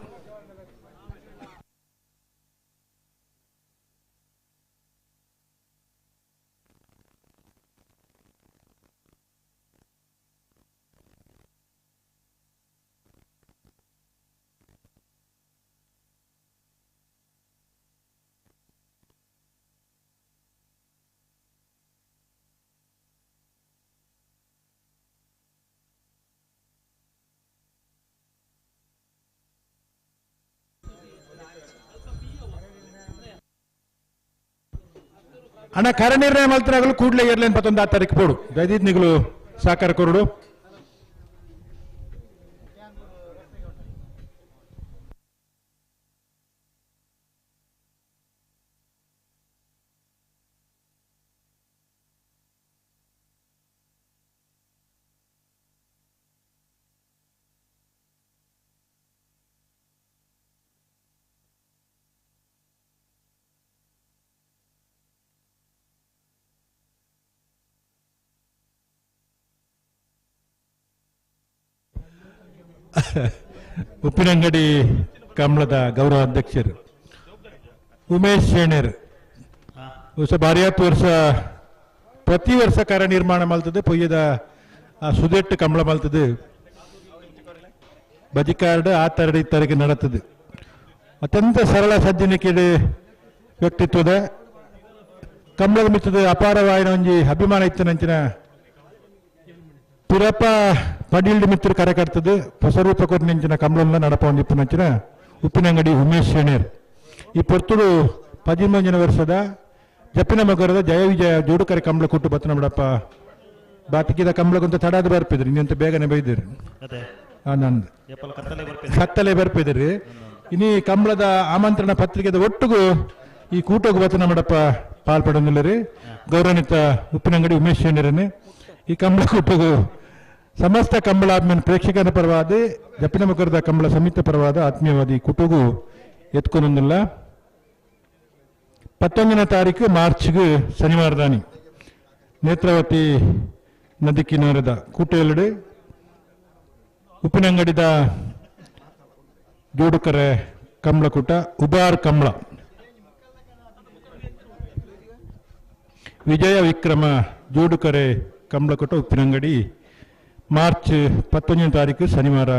ಅಣ್ಣ ಕಾರ್ಯನಿರ್ಣಯ ಮಲ್ತನಾಗಲು ಕೂಡಲೇ ಇರಲಿ 21 ತಾರೀಕು ಬೋಡು ಜಯದೀಪ್ ನಿಗಳು ಸಾಕಾರ ಕೊರಡು ಉಪ್ಪಿನಂಗಡಿ ಕಮಲದ ಗೌರವ ಅಧ್ಯಕ್ಷರು ಉಮೇಶ್ ಶೇಣೇರ್ ಭಾರಿ 10 ವರ್ಷ ಪ್ರತಿ ವರ್ಷ ಕಾರ್ಯನಿರ್ಮಾಣ ಮಲ್ತದೆ ಪೊಯ್ಯದ ಸುದೆಟ್ಟು ಕಮಲ ಮಲ್ತದೆ ಬಜಿಕಾರ್ಡ್ ಆ ತರಡಿ ತರಗೆ ನಡತದೆ ಅತ್ಯಂತ ಸರಳ ಸಜ್ಜನಿಕೆ ವ್ಯಕ್ತಿತ್ವದ ಕಮಲದ ಮಿತ್ತದ ಅಪಾರವಾಯಿನ ಒಂಜಿ ಅಭಿಮಾನ ಇತ್ತನಂಚಿನ ಪಿರಪ್ಪ ಪಡೀಲ್ಡ್ ಮಿತ್ರ ಕಾರ್ಯಕರ್ತದ ಹೊಸರೂಪ ಕೊಟ್ಟಿನ ಕಮಲನ್ನ ನಡಪೊಂದು ಇಪ್ಪನಂಚಿನ ಉಪ್ಪಿನಂಗಡಿ ಉಮೇಶ್ ಶೇಣೇರ್ ಈ ಪೊರ್ತುಡು 13 ವರ್ಷದ ಜಪ್ಪಿನ ಮಗರದ ಜಯ ವಿಜಯ ಜೋಡುಕರೆ ಕಮಲ ಕೊಟ್ಟು ಬತ್ತನ ಬಿಡಪ್ಪ ಬಾತಿಕಿದ ಕಮಲಗೊಂತ ತಡಾದ ಬರ್ಪಿದ್ರಿ ಇನ್ನಂತ ಬೇಗನೆ ಬೈದಿರಿ ಆನಂದ್ ಕತ್ತಲೆ ಬರ್ಪಿದ್ರಿ ಇನಿ ಕಮಲದ ಆಮಂತ್ರಣ ಪತ್ರಿಕೆದ ಒಟ್ಟಿಗೂ ಈ ಕೂಟೋಗು ಬತ್ತನ ಬಿಡಪ್ಪ ಪಾಲ್ಪಡೋದಿಲ್ಲ ರೀ ಗೌರವಾನ್ವಿತ ಉಪ್ಪಿನಂಗಡಿ ಉಮೇಶ್ ಶೇಣೇರನ್ನೇ ಈ ಕಮಲ ಕೂಟಗೂ ಸಮಸ್ತ ಕಂಬಳಾತ್ಮನ ಪ್ರೇಕ್ಷಕನ ಪರವಾದ ಜಪ್ಪಿನ ಮಕರದ ಕಂಬಳ ಸಮಿತಿ ಪರವಾದ ಆತ್ಮೀಯವಾದಿ ಕುಟುಗು ಎತ್ಕೊಂಡೊಂದಿಲ್ಲ 11 ತಾರೀಕು ಮಾರ್ಚ್ಗೆ ಶನಿವಾರದಾನಿ ನೇತ್ರಾವತಿ ನದಿ ಕಿನಾರದ ಕೂಟೆಯಲ್ಲಡೆ ಉಪ್ಪಿನಂಗಡಿದ ಜೋಡುಕರೆ ಕಂಬಳ ಕೂಟ ಉಬಾರ್ ಕಂಬಳ ವಿಜಯ ವಿಕ್ರಮ ಜೋಡುಕರೆ ಕಂಬಳ ಕೂಟ ಉಪ್ಪಿನಂಗಡಿ ಮಾರ್ಚ್ 11 ತಾರೀಕು ಶನಿವಾರ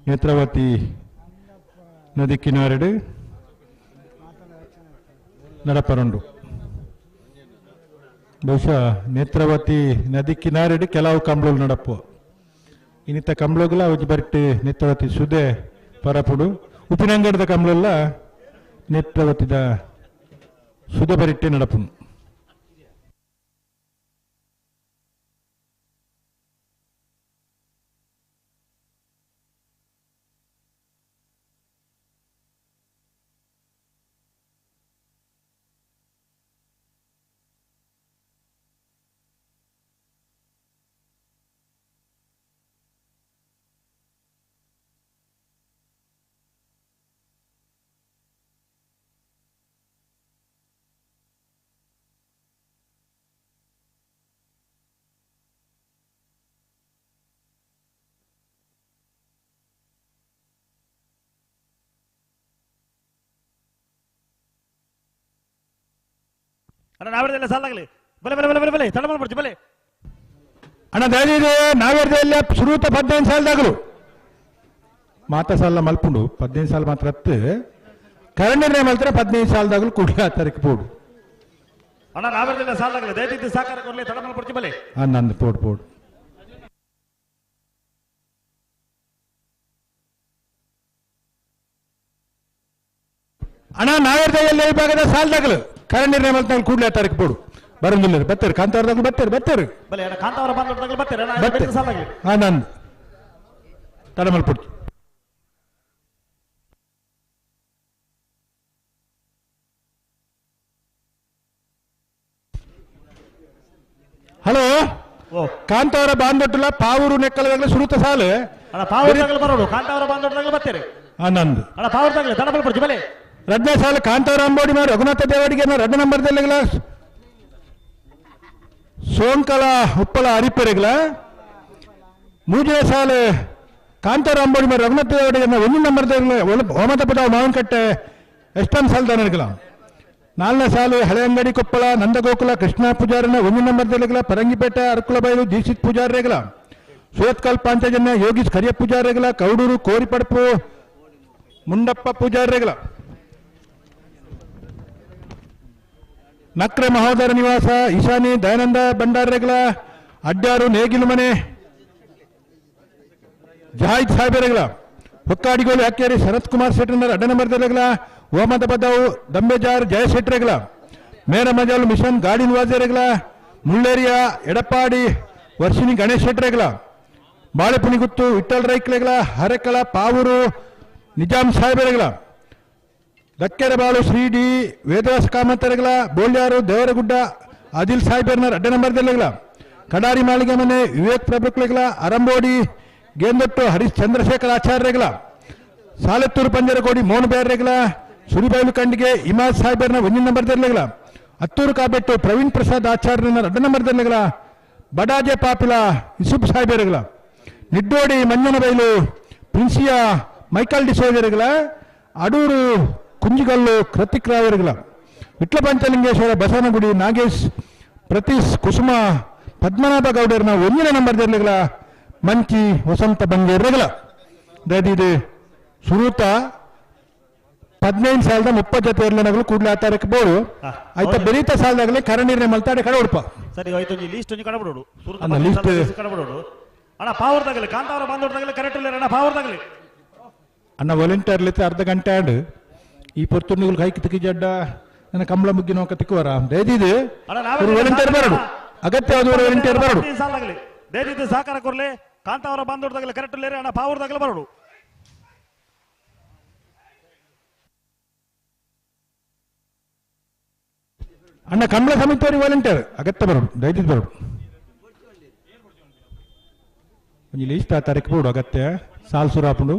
ನೇತ್ರಾವತಿ ನದಿ ಕಿನಾರೆಡು ನಡಪರಂಡು ಬಹುಶಃ ನೇತ್ರಾವತಿ ನದಿ ಕಿನಾರೆಡು ಕೆಲವು ಕಂಬಳಗಳು ನಡಪು ಇನ್ನಿತ ಕಂಬಳಗಳ ಅವಜಿ ಬರಿಟ್ಟು ನೇತ್ರಾವತಿ ಸುದೆ ಪರಪುಡು ಉಪ್ಪಿನಂಗಡದ ಕಂಬಳೆಲ್ಲ ನೇತ್ರಾವತಿದ ಸುದೆ ಬರಿಟ್ಟೆ ನಡಪುನು ಅಣ್ಣ ನಾವೇರ್ದೆಲ್ಲ ಸಾಲಾಗಲಿ ಬಲೆ ಬಲೆ ಬಲೆ ಬಲೆ ಬಲೆ ತಡ ಮಾಡ್ಬಿಡ್ತೀವಿ ಬಲೆ ಅಣ್ಣ ದಯವಿದೆ ನಾವೇರ್ದೆಲ್ಲ ಶುರುತ 15 ಸಾಲದಾಗಲು ಮಾತ ಸಾಲ ಮಲ್ಪುಂಡು 15 ಸಾಲ ಮಾತ್ರ ಹತ್ತು ಕರೆಂಟ್ ಮಲ್ತಾರೆ 15 ಸಾಲದಾಗಲು ಕೂಡಲೇ ತಾರೀಕು ಪೋಡು ಅಣ್ಣ ನಾವೇರ್ದೆಲ್ಲ ಸಾಲಾಗಲಿ ದಯವಿಟ್ಟು ಸಾಕಾರ ಕೊಡ್ಲಿ ತಡ ಮಾಡ್ಬಿಡ್ತೀವಿ ಬಲೆ ನಂದು ಪೋಡು ಪೋಡು ಅಣ್ಣ ನಾವೇರ್ದೆಲ್ಲ ಈ ಭಾಗದ ಸಾಲದಾಗಲು ಕಾರ್ಯನಿರ್ಣಯ ಮಲ್ತಾಗ ಕೂಡಲೇ ತಾರೀಕು ಪೋಡು ಬರಂಗಿಲ್ಲ ಬರ್ತಾರೆ ಕಾಂತಾವರದಾಗಲು ಬರ್ತಾರೆ ಬಲೆ ಅಣ್ಣ ಕಾಂತಾವರ ಬಂದೊಟ್ಟಾಗಲು ಬರ್ತಾರೆ ಅಣ್ಣ ಸಾಲಾಗಲಿ ನಂದು ತಡ ಮಲ್ಪಡ್ತು ಹಲೋ ಕಾಂತಾವರ ಬಾಂದೊಟ್ಟಲ ಪಾವೂರು ನೆಕ್ಕಲದಾಗಲೇ ಸುರುತ ಸಾಲು ಅಣ್ಣ ಪಾವೂರದಾಗಲು ಬರೋಡು ಕಾಂತಾವರ ಬಂದೊಟ್ಟಾಗಲು ಬರ್ತಾರೆ ನಂದು ಅಣ್ಣ ಪಾವೂರದಾಗಲಿ ತಡ ಮಾಡ್ಬಿಡ್ತೀವಿ ಬಲೆ ರಡ್ನೇ ಸಾಲು ಕಾಂತಾವರ ಅಂಬೋಡಿ ಮಾರು ರಘುನಾಥ ದೇವಡಿಗೆ ರಡ್ಡ ನಂಬರ್ದಲ್ಲ ಸೋಂಕಲ ಉಪ್ಪಳ ಅರಿಪೆರೆಗಳ ಮೂಜನೇ ಸಾಲು ಕಾಂತಾರ ಅಂಬೋಡಿ ಮೇಲೆ ರಘುನಾಥ ದೇವಡಿಗೆ ಒಂದು ನಂಬರ್ ಹೋಮದ ಪದ ಮಾವನಕಟ್ಟೆ ಎಷ್ಟೊಂದು ಸಾಲದ ನನಗಲ 4ನೇ ಸಾಲು ಹಳೆ ಅಂಗಡಿ ಕೊಪ್ಪಳ ನಂದಗೋಕುಲ ಕೃಷ್ಣ ಪೂಜಾರನ 1 ನಂಬರ್ ದೇಗಲ ಪರಂಗಿಪೇಟೆ ಅರಕುಲಬೈಲು ದೀಕ್ಷಿತ್ ಪೂಜಾರಿಗಳ ಸೋತ್ಕಲ್ ಪಾಂಚಜನ್ಯ ಯೋಗೀಶ್ ಕರಿಯ ಪೂಜಾರಿಗಳ ಕೌಡೂರು ಕೋರಿಪಡಪು ಮುಂಡಪ್ಪ ಪೂಜಾರಿಗಳ ನಕ್ರೆ ಮಹೋದರ ನಿವಾಸ ಈಶಾನಿ ದಯಾನಂದ ಭಂಡಾರಿಗಳ ಅಡ್ಡಾರು ನೇಗಿಲು ಮನೆ ಜಹಾಯಿದ್ ಸಾಹೇಬರಿಗಳ ಹೊಕ್ಕಾಡಿಗೋಲು ಹಕ್ಕೇರಿ ಶರತ್ ಕುಮಾರ್ ಶೆಟ್ಟರ್ ಅಡ್ಡ ನಂಬರ್ ದೇಗಲ ಓಮದ ಬದವು ದಂಬೆಜಾರ್ ಜಯಶೆಟ್ಟರೆಗಳ ಮೇರ ಮಜಾಲ್ ಮಿಷನ್ ಗಾಡಿ ನಿವಾಸರೆಗಳ ಮುಳ್ಳೇರಿಯ ಎಡಪ್ಪಾಡಿ ವರ್ಷಿನಿ ಗಣೇಶ್ ಶೆಟ್ಟರೆಗಳ ಬಾಳೆಪುಣಿಗುತ್ತು ವಿಠಲ್ ರೈಕ್ಲೆಗಳ ಹರೆಕಳ ಪಾವೂರು ನಿಜಾಮ್ ಸಾಹೇಬರೆಗಳ ದಕ್ಕೆರೆ ಬಾಳು ಶ್ರೀ ಡಿ ವೇದವಾಸ ಕಾಮಂತರೆಗಳ ಬೋಳ್ಯಾರು ದೇವರಗುಡ್ಡ ಆದಿಲ್ ಸಾಹೇಬರ್ನರ್ ಅಡ್ಡ ನಂಬರ್ ದೇಗಲ ಕಡಾರಿ ಮಾಳಿಗೆ ಮನೆ ವಿವೇಕ್ ಪ್ರಭುಕ್ಲೆಗಳ ಅರಂಬೋಡಿ ಗೇಂದೊಟ್ಟು ಹರೀಶ್ ಚಂದ್ರಶೇಖರ್ ಆಚಾರ್ಯಗಳ ಸಾಲೆತ್ತೂರು ಪಂಜರಕೋಡಿ ಮೋಹನ್ ಬೇರ್ರೆಗಳ ಸುರಿಬೈಲು ಕಂಡಿಗೆ ಇಮಾಜ್ ಸಾಹೇಬರ್ನ 1 ನಂಬರ್ ದೇರ್ಲೆಗಳ ಹತ್ತೂರು ಕಾಬೆಟ್ಟು ಪ್ರವೀಣ್ ಪ್ರಸಾದ್ ಆಚಾರ್ಯನ 2 ನಂಬರ್ ದೇರ್ಲೆಗಳ ಬಡಾಜೆ ಪಾಪಿಲ ಯೂಸುಫ್ ಸಾಹೇಬರೆಗಳ ನಿಡ್ಡೋಡಿ ಮಂಜನಬೈಲು ಪ್ರಿನ್ಸಿಯ ಮೈಕಲ್ ಡಿಸೋಜರೆಗಳ ಅಡೂರು ಕುಂಜಿಗಲ್ಲು ಕೃತಿಕ್ ರಾವರೆಗಳ ವಿಟ್ಲ ಪಂಚಲಿಂಗೇಶ್ವರ ಬಸವನಗುಡಿ ನಾಗೇಶ್ ಪ್ರತೀಶ್ ಕುಸುಮ ಪದ್ಮನಾಭ ಗೌಡರ್ನ 1 ನಂಬರ್ ದೇರ್ಲೆಗಳ ಮಂಚಿ ವಸಂತ ಬಂಗೇರ್ರೆಗಳ ಇದು ಸುರೂತ 15 ಸಾಲದ 30 ಜೊತೆ ಇರ್ಲನಗಳು ಕೂಡಲೇ ಆ ತಾರೀಕು ಬೋರು ಆಯ್ತಾ ಬೆರೀತ ಸಾಲದಾಗಲೇ ಕರಣೀರ್ನೆ ಮಲ್ತಾಡೆ ಕಡೆ ಉಡ್ಪ ಸರಿ ಆಯ್ತು ಲೀಸ್ಟ್ ಕಡಬಿಡೋಡು ಅಣ್ಣ ಲಿಸ್ಟ್ ಕಡಬಿಡೋಡು ಅಣ್ಣ ಪಾವರ್ದಾಗಲಿ ಕಾಂತಾವರ ಬಾಂಧವರದಾಗಲಿ ಕರೆಕ್ಟ್ ಇಲ್ಲ ಅಣ್ಣ ಪಾವರ್ದಾಗಲಿ ಅಣ್ಣ ವಾಲಂಟಿಯರ್ಲಿತ್ತೆ ಅರ್ಧ ಗಂಟೆ ಆಡು ಈ ಪೊರ್ತುಣಿಗಳು ಕೈకి ತಿಕ್ಕಿ ಜಡ್ಡ ನನ್ನ ಕಂಬಳ ಮುಗ್ಗಿ ನೋಕ ತಿಕ್ಕುವರ ದಯದಿದೆ ವಾಲಂಟಿಯರ್ ಬರಡು ಅಗತ್ಯವಾದ ವಾಲಂಟಿಯರ್ ಬರಡು ಸಾಲಾಗಲಿ ದಯದಿದ್ದು ಸಹಕಾರ ಕೊರ್ಲೆ ಕಾಂತಾವರ ಬಾಂಧವರದಾಗಲಿ ಕರೆಕ್ಟ್ ಇಲ್ಲ ಅಣ್ಣ ಪಾವರ್ದಾಗಲಿ ಬರಡು ಅಣ್ಣ ಕಂಬಳ ಸಮಿತಿಯವರು ವಾಲಂಟಿಯರ್ ಅಗತ್ಯ ಬರೋದು ದಯದಿದ್ದು ಬರೋದು ಒಂದು ಲೀಸ್ಟ್ ಆ ತಾರೀಕು ಬೋಡು ಅಗತ್ಯ ಸಾಲ್ ಸುರಾಪುಂಡು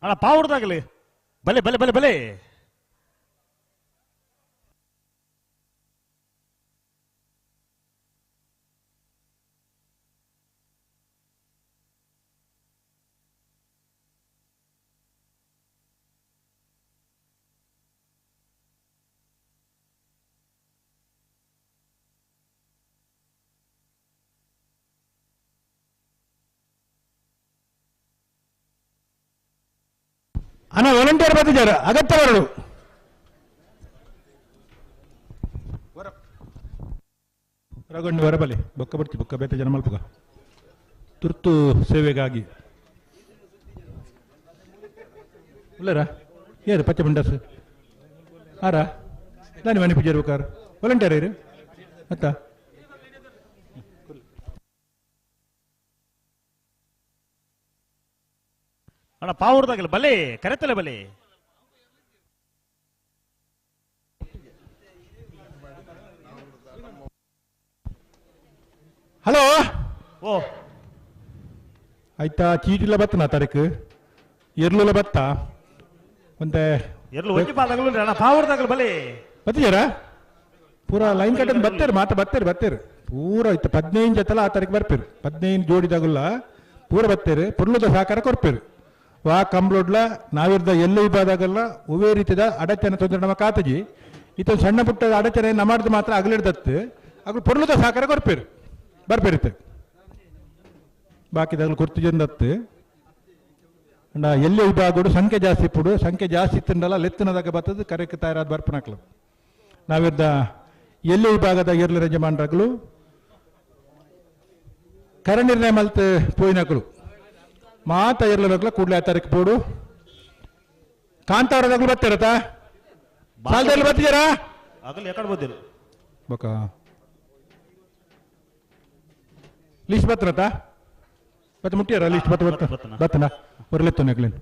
ಅಣ್ಣ ಪಾವಡ್ದಾಗಲಿ ಬಲೆ ಬಲೆ ಬಲೆ ಬಲೆ ಅಣ್ಣ ವಾಲಂಟಿಯರ್ ಬಂದಿದ್ದಾರೆ ಅಗತ್ಯ ಬರಡು ಹೊರಗೊಂಡು ಹೊರಬಲಿ ಬೊಕ್ಕ ಬರ್ತಿ ಬೊಕ್ಕ ಬೇತೆ ಜನ ಮಲ್ಪುಗ ತುರ್ತು ಸೇವೆಗಾಗಿ ಉಲ್ಲರ ಏರು ಪಚ್ಚ ಬಂಡಾಸ್ ಆರಾ ನಾನು ಮನೆ ಪೂಜೆ ಇರ್ಬೇಕಾರೆ ವಾಲಂಟಿಯರ್ ಇರು ಮತ್ತ ಅಣ್ಣ ಪಾವಡ್ದಾಗಲಿ ಬಲೆ ಕರೆತಲೆ ಬಲೆ ಹಲೋ ಓ ಆಯ್ತಾ ಚೀಟಿಲ ಬತ್ತನ ತಾರೀಕು ಎರ್ಲುಲ ಬತ್ತ ಒಂದೇ ಎರ್ಲು ಒಂಜಿ ಪಾದಾಗಲು ಅಣ್ಣ ಪಾವಡ್ದಾಗಲಿ ಬಲೆ ಬತ್ತಿದಾರ ಪೂರಾ ಲೈನ್ ಕಟ್ಟನ್ ಬತ್ತೇರು ಮಾತ ಬತ್ತೇರು ಪೂರ ಇತ್ತು 15 ಜೊತೆಲ್ಲ ಆ ತಾರೀಕು ಬರ್ಪೇರು 15 ಜೋಡಿದಾಗಲ್ಲ ಪೂರ ಬತ್ತೇರು ಪುರ್ಲುದ ಸಹಕಾರ ಕೊಡ್ಪೇರು ವಾ ಕಂಬ್ಲೋಡ್ಲ ನಾವಿರ್ದ ಎಲ್ಲ ವಿಭಾಗಲ್ಲ ಒವೇ ರೀತಿದ ಅಡಚಣೆ ತೊಂದರೆ ನಮ್ಮ ಕಾತಜಿ ಇತ್ತು ಸಣ್ಣ ಪುಟ್ಟ ಅಡಚಣೆ ನಮ್ಮದು ಮಾತ್ರ ಅಗಲಿಡ್ದತ್ತು ಅಗಳು ಪುರ್ಲುದ ಸಹಕಾರ ಕೊಡ್ಪೇರು ಬರ್ಪೇರಿತ್ತು ಬಾಕಿದಾಗಲು ಕುರ್ತು ಜಂದತ್ತು ಅಂಡ ಎಲ್ಲಿ ವಿಭಾಗಗಳು ಸಂಖ್ಯೆ ಜಾಸ್ತಿ ಇಪ್ಪುಡು ಸಂಖ್ಯೆ ಜಾಸ್ತಿ ಇತ್ತಂಡಲ್ಲ ಲೆತ್ತನದಾಗ ಬರ್ತದೆ ಕರೆಕ್ ತಯಾರಾದ ಬರ್ಪನಕ್ಲು ನಾವಿರ್ದ ಎಲ್ಲಿ ವಿಭಾಗದ ಎರ್ಲಿ ರಜಮಾನರಾಗಲು ಕರ ನಿರ್ಣಯ ಮಲ್ತ ಪೋಯಿನಗಳು ಮಾತ ಇರ್ಲಬೇಕಲ್ಲ ಕೂಡಲೇ ಆ ತಾರೀಕು ಬೋಡು ಕಾಂತಾವರದಾಗಲು ಬರ್ತಿರತ್ತಾ ಸಾಲದಲ್ಲಿ ಬರ್ತಿದ್ದೀರಾ ಆಗಲಿ ಯಾಕಡೆ ಬಂದಿರು ಬಕ ಲಿಸ್ಟ್ ಬರ್ತನತ್ತ ಮತ್ತೆ ಮುಟ್ಟಿಯಾರ ಲಿಸ್ಟ್ ಬರ್ತನ ಬರಲಿತ್ತು ನೆಗ್ಲೇನು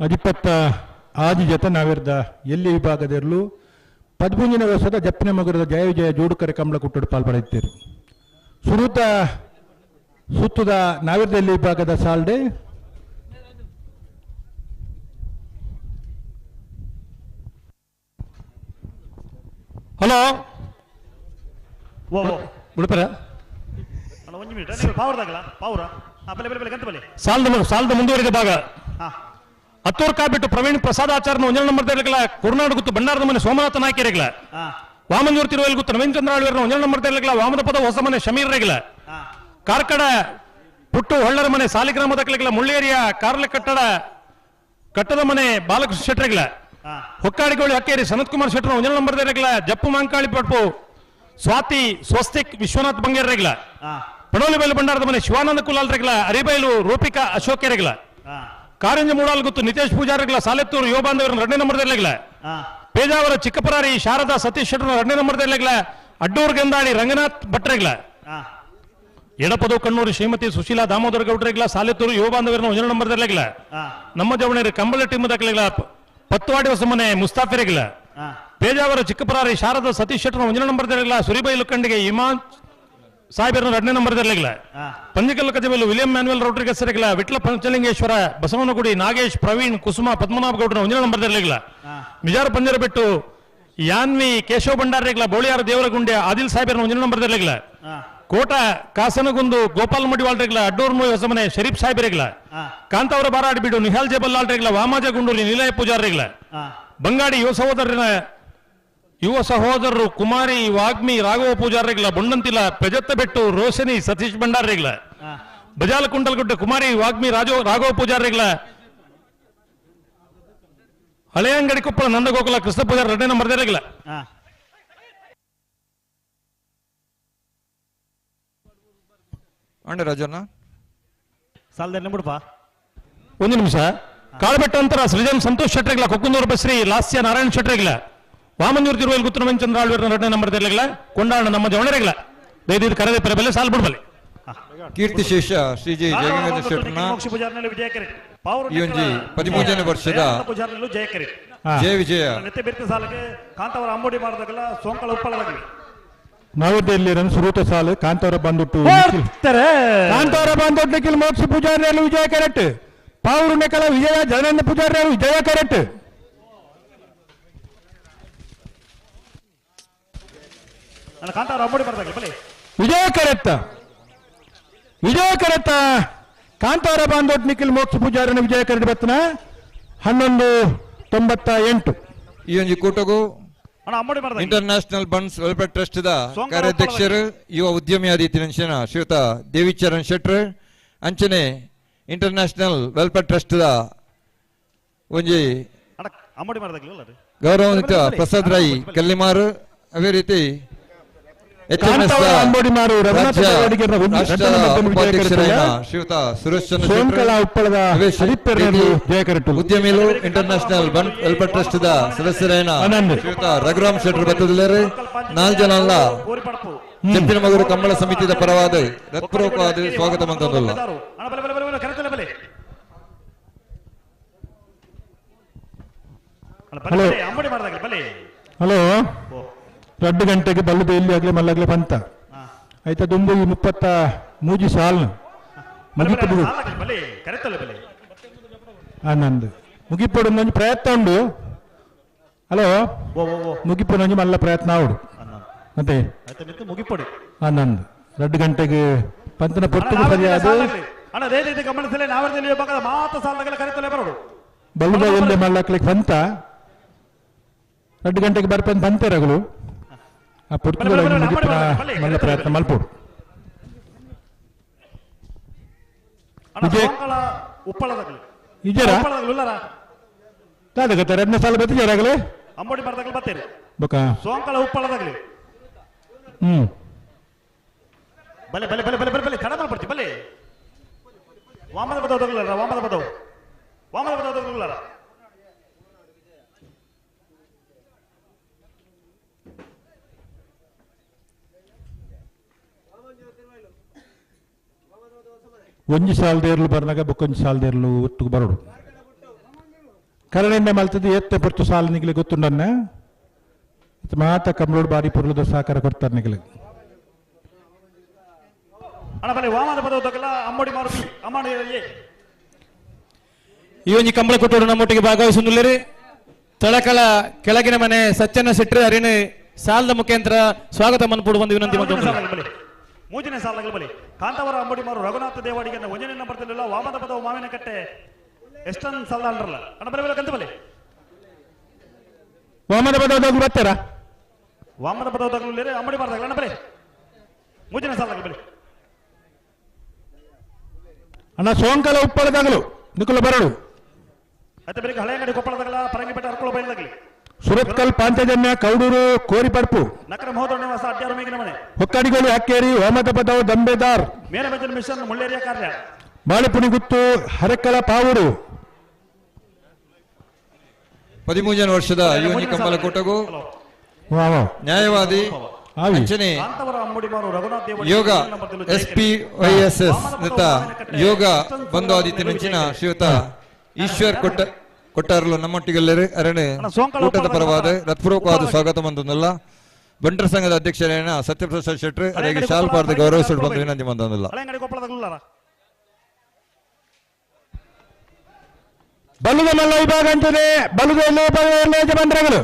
ಅದಿಪ್ಪತ್ತ ಆದಿ ಜತ ನಾವಿರ್ದ ಎಲ್ಲಿ ವಿಭಾಗದಲ್ಲೂ 13ನೇ ವರ್ಷದ ಜಪ್ಪಿನ ಮಗುರದ ಜಯ ವಿಜಯ ಜೋಡುಕರೆ ಕಂಬಳ ಕುಟ್ಟಡು ಪಾಲ್ಪಡುತ್ತೀರಿ ಸುತ್ತದ ನಾವಿರ್ದಲ್ಲಿ ವಿಭಾಗದ ಸಾಲ್ಡೆ ಹಲೋ ಬಿಡ್ಪರ ಸಾಲದ ಮುಂದುವರಿದ ಭಾಗ ಹತ್ತೂರು ಕಾಬಿಟ್ಟು ಪ್ರವೀಣ್ ಪ್ರಸಾದ್ ಆಚಾರ್ಯ 1 ನಂಬರ್ ಕುರುನಾಡು ಗುತ್ತು ಬಂಡಾರದ ಮನೆ ಸೋಮನಾಥ ನಾಯ್ಕೆರೆಗಳ ವಾಮಂಜೂರ್ ತಿರುವಲ್ ಗುತ್ತು ನವೀನ್ ಚಂದ್ರ ಆಳ್ವೀರ 1 ನಂಬರ್ ವಾಮದ ಪದ ಹೊಸ ಮನೆ ಶಮೀರ್ ರೆಗ್ಲ ಕಾರ್ಕಡ ಪುಟ್ಟು ಹೊಳ್ಳರ ಮನೆ ಸಾಲಿಗ್ರಾಮದ ಕಲೆಗಳ ಮುಳ್ಳೇರಿಯ ಕಾರ್ಲೆ ಕಟ್ಟದ ಮನೆ ಬಾಲಕೃಷ್ಣ ಶೆಟ್ರೆಗ್ಲ ಹೊಕ್ಕಾಡಿಗೋಳಿ ಹಕ್ಕೇರಿ ಸನತ್ ಕುಮಾರ್ ಶೆಟ್ರ 1 ನಂಬರ್ ಜಪ್ಪು ಮಾಂಕಾಳಿ ಪಡ್ಪು ಸ್ವಾತಿ ಸ್ವಸ್ತಿಕ್ ವಿಶ್ವನಾಥ್ ಬಂಗೇರ್ ರೆಗ್ಲ ಪಡೋಲಿ ಬೈಲು ಬಂಡಾರದ ಮನೆ ಶಿವಾನಂದ ಕುಲಾಲ್ ರೆಗ್ಲ ಅರಿಬೈಲು ರೂಪಿಕಾ ಅಶೋಕೆ ರೆಗ್ಲ ಕಾರಂಜ ಮೂಡಾಲ್ ಗುತ್ತು ನಿತೇಶ್ ಪೂಜಾರಿಗಳ ಸಾಲೆತ್ತೂರು ಯುವಬಾಂಧವರ 2ನೇ ನಂಬರ್ದಲ್ಲಿಗಳ ಪೇಜಾವರ ಚಿಕ್ಕಪರಾರಿ ಶಾರದಾ ಸತೀಶ್ ಶೆಟ್ರ 2ನೇ ನಂಬರ್ದಲ್ಲಿಗಳ ಅಡ್ಡೂರ್ ಗಂದಾಡಿ ರಂಗನಾಥ್ ಭಟ್ರೆಗ್ಲ ಎಡಪದು ಕಣ್ಣೂರು ಶ್ರೀಮತಿ ಸುಶೀಲಾ ದಾಮೋದರ ಗೌಡ್ರೆಗ್ಲ ಸಾಲೆತ್ತೂರು ಯುವಬಾಂಧವರ 1ನೇ ನಂಬರ್ದಲ್ಲಿಗಳ ನಮ್ಮ ಜವಣೇರಿ ಕಂಬಳ ಟೀಮ್ ದಕ್ಕಲಿಗಳ ಪತ್ತವಾಡಿ ಹೊಸ ಮನೆ ಮುಸ್ತಾಫಿರೆಗ್ಲ ಪೇಜಾವರ ಚಿಕ್ಕಪರಾರಿ ಶಾರದಾ ಸತೀಶ್ ಶೆಟ್ರ 1ನೇ ನಂಬರ್ದಲ್ಲಿಗಳ ಸುರಿಬೈಲು ಕಂಡಿಗೆ ಇಮಾನ್ ಸಾಹೇಬರ 2ನೇ ನಂಬರ್ದಲ್ಲಿಗಳ ಪಂಜಿಕಲ್ ಕಜಬೇಲು ವಿಲಿಯಂ ಮ್ಯಾನ್ಯುಯಲ್ ರೌಡ್ರಿಗಸ್ ರೆಗ್ಲ ವಿಟ್ಲ ಪಂಚಲಿಂಗೇಶ್ವರ ಬಸವನಗುಡಿ ನಾಗೇಶ್ ಪ್ರವೀಣ್ ಕುಸುಮ ಪದ್ಮನಾಭ ಗೌಡ್ರ 1ನೇ ನಂಬರ್ದಲ್ಲಿಗಳ ಮಿಜಾರ್ ಪಂಜರ ಬಿಟ್ಟು ಯಾನ್ವಿ ಕೇಶವ ಭಂಡಾರಿಗಳ ಬೋಳಿಯಾರ ದೇವರಗುಂಡೆ ಆದಿಲ್ ಸಾಹೇಬರ 1ನೇ ನಂಬರ್ದಲ್ಲಿಗಳ ಕೋಟ ಕಾಸನಗುಂದು ಗೋಪಾಲ್ ಮಡಿವಾಳ್ ರೆಗ್ಲ ಅಡ್ಡೂರ್ ಮೂವಿ ಹೊಸಮನೆ ಶರೀಫ್ ಸಾಹೇಬರೆಗ್ಲ ಕಾಂತಾವರ ಬಾರಾಡಿಬಿಡು ನಿಹಾಲ್ ಜಬಲ್ಲಾಲ್ ರೆಗ್ಲ ವಾಮಾಜ ಗುಂಡೂರಿ ನಿಲಯ ಪೂಜಾರ್ ರೆಗ್ಲ ಬಂಗಾಡಿ ಯುವ ಸಹೋದರರು ಕುಮಾರಿ ವಾಗ್ಮಿ ರಾಘವ ಪೂಜಾರಿಗಳ ಬೊಂಡಂತಿಲ ಪ್ರಜತ್ತ ಬೆಟ್ಟು ರೋಶನಿ ಸತೀಶ್ ಭಂಡಾರಿಗಳ ಬಜಾಲ ಕುಂಟಲ್ಗುಡ್ಡ ಕುಮಾರಿ ವಾಗ್ಮಿ ರಾಘವ ಪೂಜಾರಿಗಳ ಹಳೆ ಅಂಗಡಿ ಕೊಪ್ಪಳ ನಂದಗೋಕುಲ ಕೃಷ್ಣ ಪೂಜಾರ 2ನೇ ನಂಬರ್ದಲ್ಲಿಗಳ ರಾಜಣ್ಣ ಒಂದು ನಿಮಿಷ ಕಾಳ್ಬೆಟ್ಟ ಅಂತರ ಸೃಜನ್ ಸಂತೋಷ್ ಶೆಟ್ರಿಗಳ ಕೊಕ್ಕುಂದೂರು ಬಸ್ರಿ ಲಾಸ್ಯ ನಾರಾಯಣ ಶೆಟ್ರಿಗಳ ವಾಮಂಜೂರ್ ತಿರುವಲ್ ಗುತ್ತು ನವೀನ್ ಚಂದ್ರ ಆಳ್ವೀರ 2ನೇ ನಂಬರ್ದಲ್ಲಿಗಳ ಕೊಂಡಾಣ ನಮ್ಮ ಜವಣರೆಗಳ ದಯವಿಟ್ಟು ಕರೆದ ಪೆರಬೆಲೆ ಸಾಲ್ ಬಿಡ್ಬಲ್ಲಿ ಕೀರ್ತಿ ಶೇಷ ಶ್ರೀ ಜಿ ಜಗಂಗೇಂದ್ರ ಶೆಟ್ರನ ಈ ಒಂಜಿ 13ನೇ ವರ್ಷದ ಜಯ ವಿಜಯ ನವದೆಹಲಿ ಸುರೂತ ಸಾಲು ಕಾಂತವರ ಬಂದುಟ್ಟು ನಿಖಿಲ್ ಮೋಕ್ಷ ಪೂಜಾರಿ ವಿಜಯ ಕರೆಕ್ಟ್ ಪಾವರು ನೆಕಲ ವಿಜಯ ಜಗನೇಂದ್ರ ಪೂಜಾರಿ ವಿಜಯ ಕರೆಕ್ಟ್ ವಿಜಯ ಕರೆತ್ತ ಕಾಂತಾರ ಬಾಂಧೋಟ್ ನಿಖಿಲ್ ಮೋಕ್ಷ ಪೂಜಾರಿನ ವಿಜಯ ಕರೆಕ್ಟ್ ಬತ್ತನ 1198 ಈ ಒಂಜಿ ಕೂಟಗೂ ಇಂಟರ್ನ್ಯಾಷನಲ್ ಬಂಡ್ಸ್ ವೆಲ್ಫೇರ್ ಟ್ರಸ್ಟ್ ದ ಕಾರ್ಯಾಧ್ಯಕ್ಷರು ಯುವ ಉದ್ಯಮಿ ಆದಿತ್ಯನ ಶ್ರೀಯುತ ದೇವಿಚರಣ್ ಶೆಟ್ರ್ ಅಂಚನೆ ಇಂಟರ್ನ್ಯಾಷನಲ್ ವೆಲ್ಫೇರ್ ಟ್ರಸ್ಟ್ ದ ಒಂಜಿ ಗೌರವಾನ್ವಿತ ಪ್ರಸಾದ್ ರೈ ಕಲ್ಲಿಮಾರು ಅದೇ ರೀತಿ ಶ್ರೀಯುತ ಸುರೇಶ್ ಚಂದ್ರ ಉದ್ಯಮಿಗಳು ಇಂಟರ್ನ್ಯಾಷನಲ್ ಬಂಡ್ ವೆಲ್ಫೇರ್ ಟ್ರಸ್ಟ್ ದ ಸದಸ್ಯರೈನ ಶ್ರೀಯುತ ರಘುರಾಮ್ ಶೆಟ್ರ್ ಬತ್ತದಿಲ್ಲರು 4 ಜನ ಅಲ್ಲ ಜಪ್ಪಿನ ಮಗರು ಕಂಬಳ ಸಮಿತಿಯ ಪರವಾದ ಹೃತ್ಪೂರ್ವಕವಾದ ಸ್ವಾಗತ ಮಂತಂದಲ್ಲ ಹಲೋ 2 ಗಂಟೆಗೆ ಬಲ್ಲದು ಎಲ್ಲಿ ಆಗ್ಲಿ ಮಲ್ಲಾಗ್ಲಿ ಬಂತ ಆಯ್ತಾ ದುಂಬು 23 ಸಾಲ್ ಮುಗಿಪಡು ಆನಂದ್ ಮುಗಿಪಡು ನಂಜಿ ಪ್ರಯತ್ನ ಉಂಡು ಹಲೋ ಮುಗಿಪಡು ನಂಜಿ ಮಲ್ಲ ಪ್ರಯತ್ನ ಆವಡು ಮತ್ತೆ ಮುಗಿಪಡು ಆನಂದ್ 2 ಗಂಟೆಗೆ ಪಂತನ ಪೊತ್ತು ಸರಿಯಾದ ಬಲ್ಲದ ಎಲ್ಲಿ ಮಲ್ಲಾಕ್ಲಿಕ್ಕೆ ಬಂತ 2 ಗಂಟೆಗೆ ಬರ್ಪಂತ ಬಂತೆ ರಗಲು ಆ ಪುರ್ತುಗಳ ಮಲ್ಲ ಪ್ರಯತ್ನ ಮಲ್ಪೋಡು ದಾದಗತ್ತೆ 2ನೇ ಸಾಲ ಬತ್ತಿಗೆ ರಗಲೆ ಅಂಬೋಡಿ ಬರ್ದಾಗಲಿ ಬತ್ತೇರಿ ಬಕ ಸೋಂಕಳ ಉಪ್ಪಳದಾಗಲಿ ಬಲೆ ಬಲೆ ಬಲೆ ಬಲೆ ಬಲೆ ಬಲೆ ಕಡ ಮಾಡ್ಬಿಡ್ತಿ ಬಲೆ ವಾಮದ ಬದೋದಗಲರ ವಾಮದ ಬದೋದಗಲರ ಒಂಜಿ ಸಾಲದೇರ್ಲು ಬರ್ನಾಗ ಬೊಕ್ಕೊಂಜಿ ಸಾಲದೇರ್ಲು ಒಟ್ಟಿಗೆ ಬರೋಡು ಕರಳೆಣ್ಣೆ ಮಲ್ತದ್ದು ಎತ್ತೆ ಪೊರ್ತು ಸಾಲ ನಿಗ್ಲಿ ಗೊತ್ತುಂಡನ್ನ ಮಾತ ಕಮ್ರೋಡ್ ಬಾರಿ ಪುರ್ಲದ ಸಹಕಾರ ಕೊಡ್ತಾರೆ ನಿಗ್ಲಿ ಈ ಒಂಜಿ ಕಂಬಳ ಕೊಟ್ಟರು ನಮ್ಮೊಟ್ಟಿಗೆ ಭಾಗವಹಿಸುವುದಿಲ್ಲರಿ ತಳಕಳ ಕೆಳಗಿನ ಮನೆ ಸಚ್ಚನ್ನ ಸಿಟ್ರೆ ಅರಿನ ಸಾಲದ ಮುಖಾಂತರ ಸ್ವಾಗತ ಮನ್ಪುಡು ಒಂದು ವಿನಂತಿ ಮೂಜನೆ ಸಾಲಗಳು ಬಲಿ ಕಾಂತವರ ಅಂಬಡಿ ಮಾರು ರಘುನಾಥ ದೇವಾಡಿಗೆ ಒಂಜನೆ ನಂಬರ್ತಿಲ್ಲ ವಾಮದ ಪದವು ಮಾವಿನ ಕಟ್ಟೆ ಎಷ್ಟೊಂದು ಸಾಲ ಅಲ್ರಲ್ಲ ಅಣ್ಣ ಬರಬೇಕ ಕಂತ ಬಲಿ ವಾಮದ ಪದವು ಬರ್ತಾರ ವಾಮದ ಪದವು ಅಂಬಡಿ ಮಾರ್ದಾಗ ಅಣ್ಣ ಬಲಿ ಮೂಜನೆ ಸಾಲಗಳು ಬಲಿ ಅಣ್ಣ ಸೋಂಕಲ ಉಪ್ಪಳದಾಗಲು ನಿಕುಲ ಬರಡು ಮತ್ತೆ ಬೆಳಿಗ್ಗೆ ಹಳೆ ಅಂಗಡಿ ಕೊಪ್ಪಳದಾಗಲ ಪರಂಗಿಪೇಟೆ ಅರ್ಕೊಳ ಬೈಲ್ದಾಗಲಿ ಸುರತ್ಕಲ್ ಪಾಂಚಜನ್ಯ ಕೌಡೂರು ಕೋರಿಪಡ್ಪು ನಕರ ಮಹೋದರ ನಿವಾಸ ಅಡ್ಯಾರು ಮೇಗಿನ ಮನೆ ಹೊಕ್ಕಡಿಗೋಳಿ ಹಕ್ಕೇರಿ ವಾಮದ ಪದವು ದಂಬೆದಾರ್ ಮೇಲಬೆಂಜನ ಮಿಷನ್ ಮುಳ್ಳೇರಿಯ ಕಾರ್ಯ ಬಾಳೆಪುಣಿಗುತ್ತು ಹರಕ್ಕಳ ಪಾವೂರು 13 ವರ್ಷದ ಯೋನಿ ಕಂಬಲ ಕೊಟ್ಟಗು ನ್ಯಾಯವಾದಿ ಅಂಚನೆ ಯೋಗ SPYSS ನಿತ ಯೋಗ ಬಂಧು ಆದಿತ್ಯ నుంచిన ಶ್ರೀಯುತ ಈಶ್ವರ್ ಕೊಟ್ಟಾರಲು ನಮ್ಮೊಟ್ಟಿಗೆಲ್ಲರೂ ಅರಣೆ ಊಟದ ಪರವಾದ ಹೃತ್ಪೂರ್ವಕವಾದ ಸ್ವಾಗತ ಮಂತಂದಲ್ಲ ಬಂಟರ ಸಂಘದ ಅಧ್ಯಕ್ಷರೇನ ಸತ್ಯಪ್ರಸಾದ್ ಶೆಟ್ಟಿ ಅವರಿಗೆ ಶಾಲ್ ಪಾರ್ದ ಗೌರವಿಸಿಟ್ಟು ಬಂದು ವಿನಂತಿ ಮಂತಂದಲ್ಲ ಬಲುದ ಮಲ್ಲ ವಿಭಾಗ ಅಂತಿದೆ ಬಲುದಲ್ಲಿ ಯಜಮಾನರುಗಳು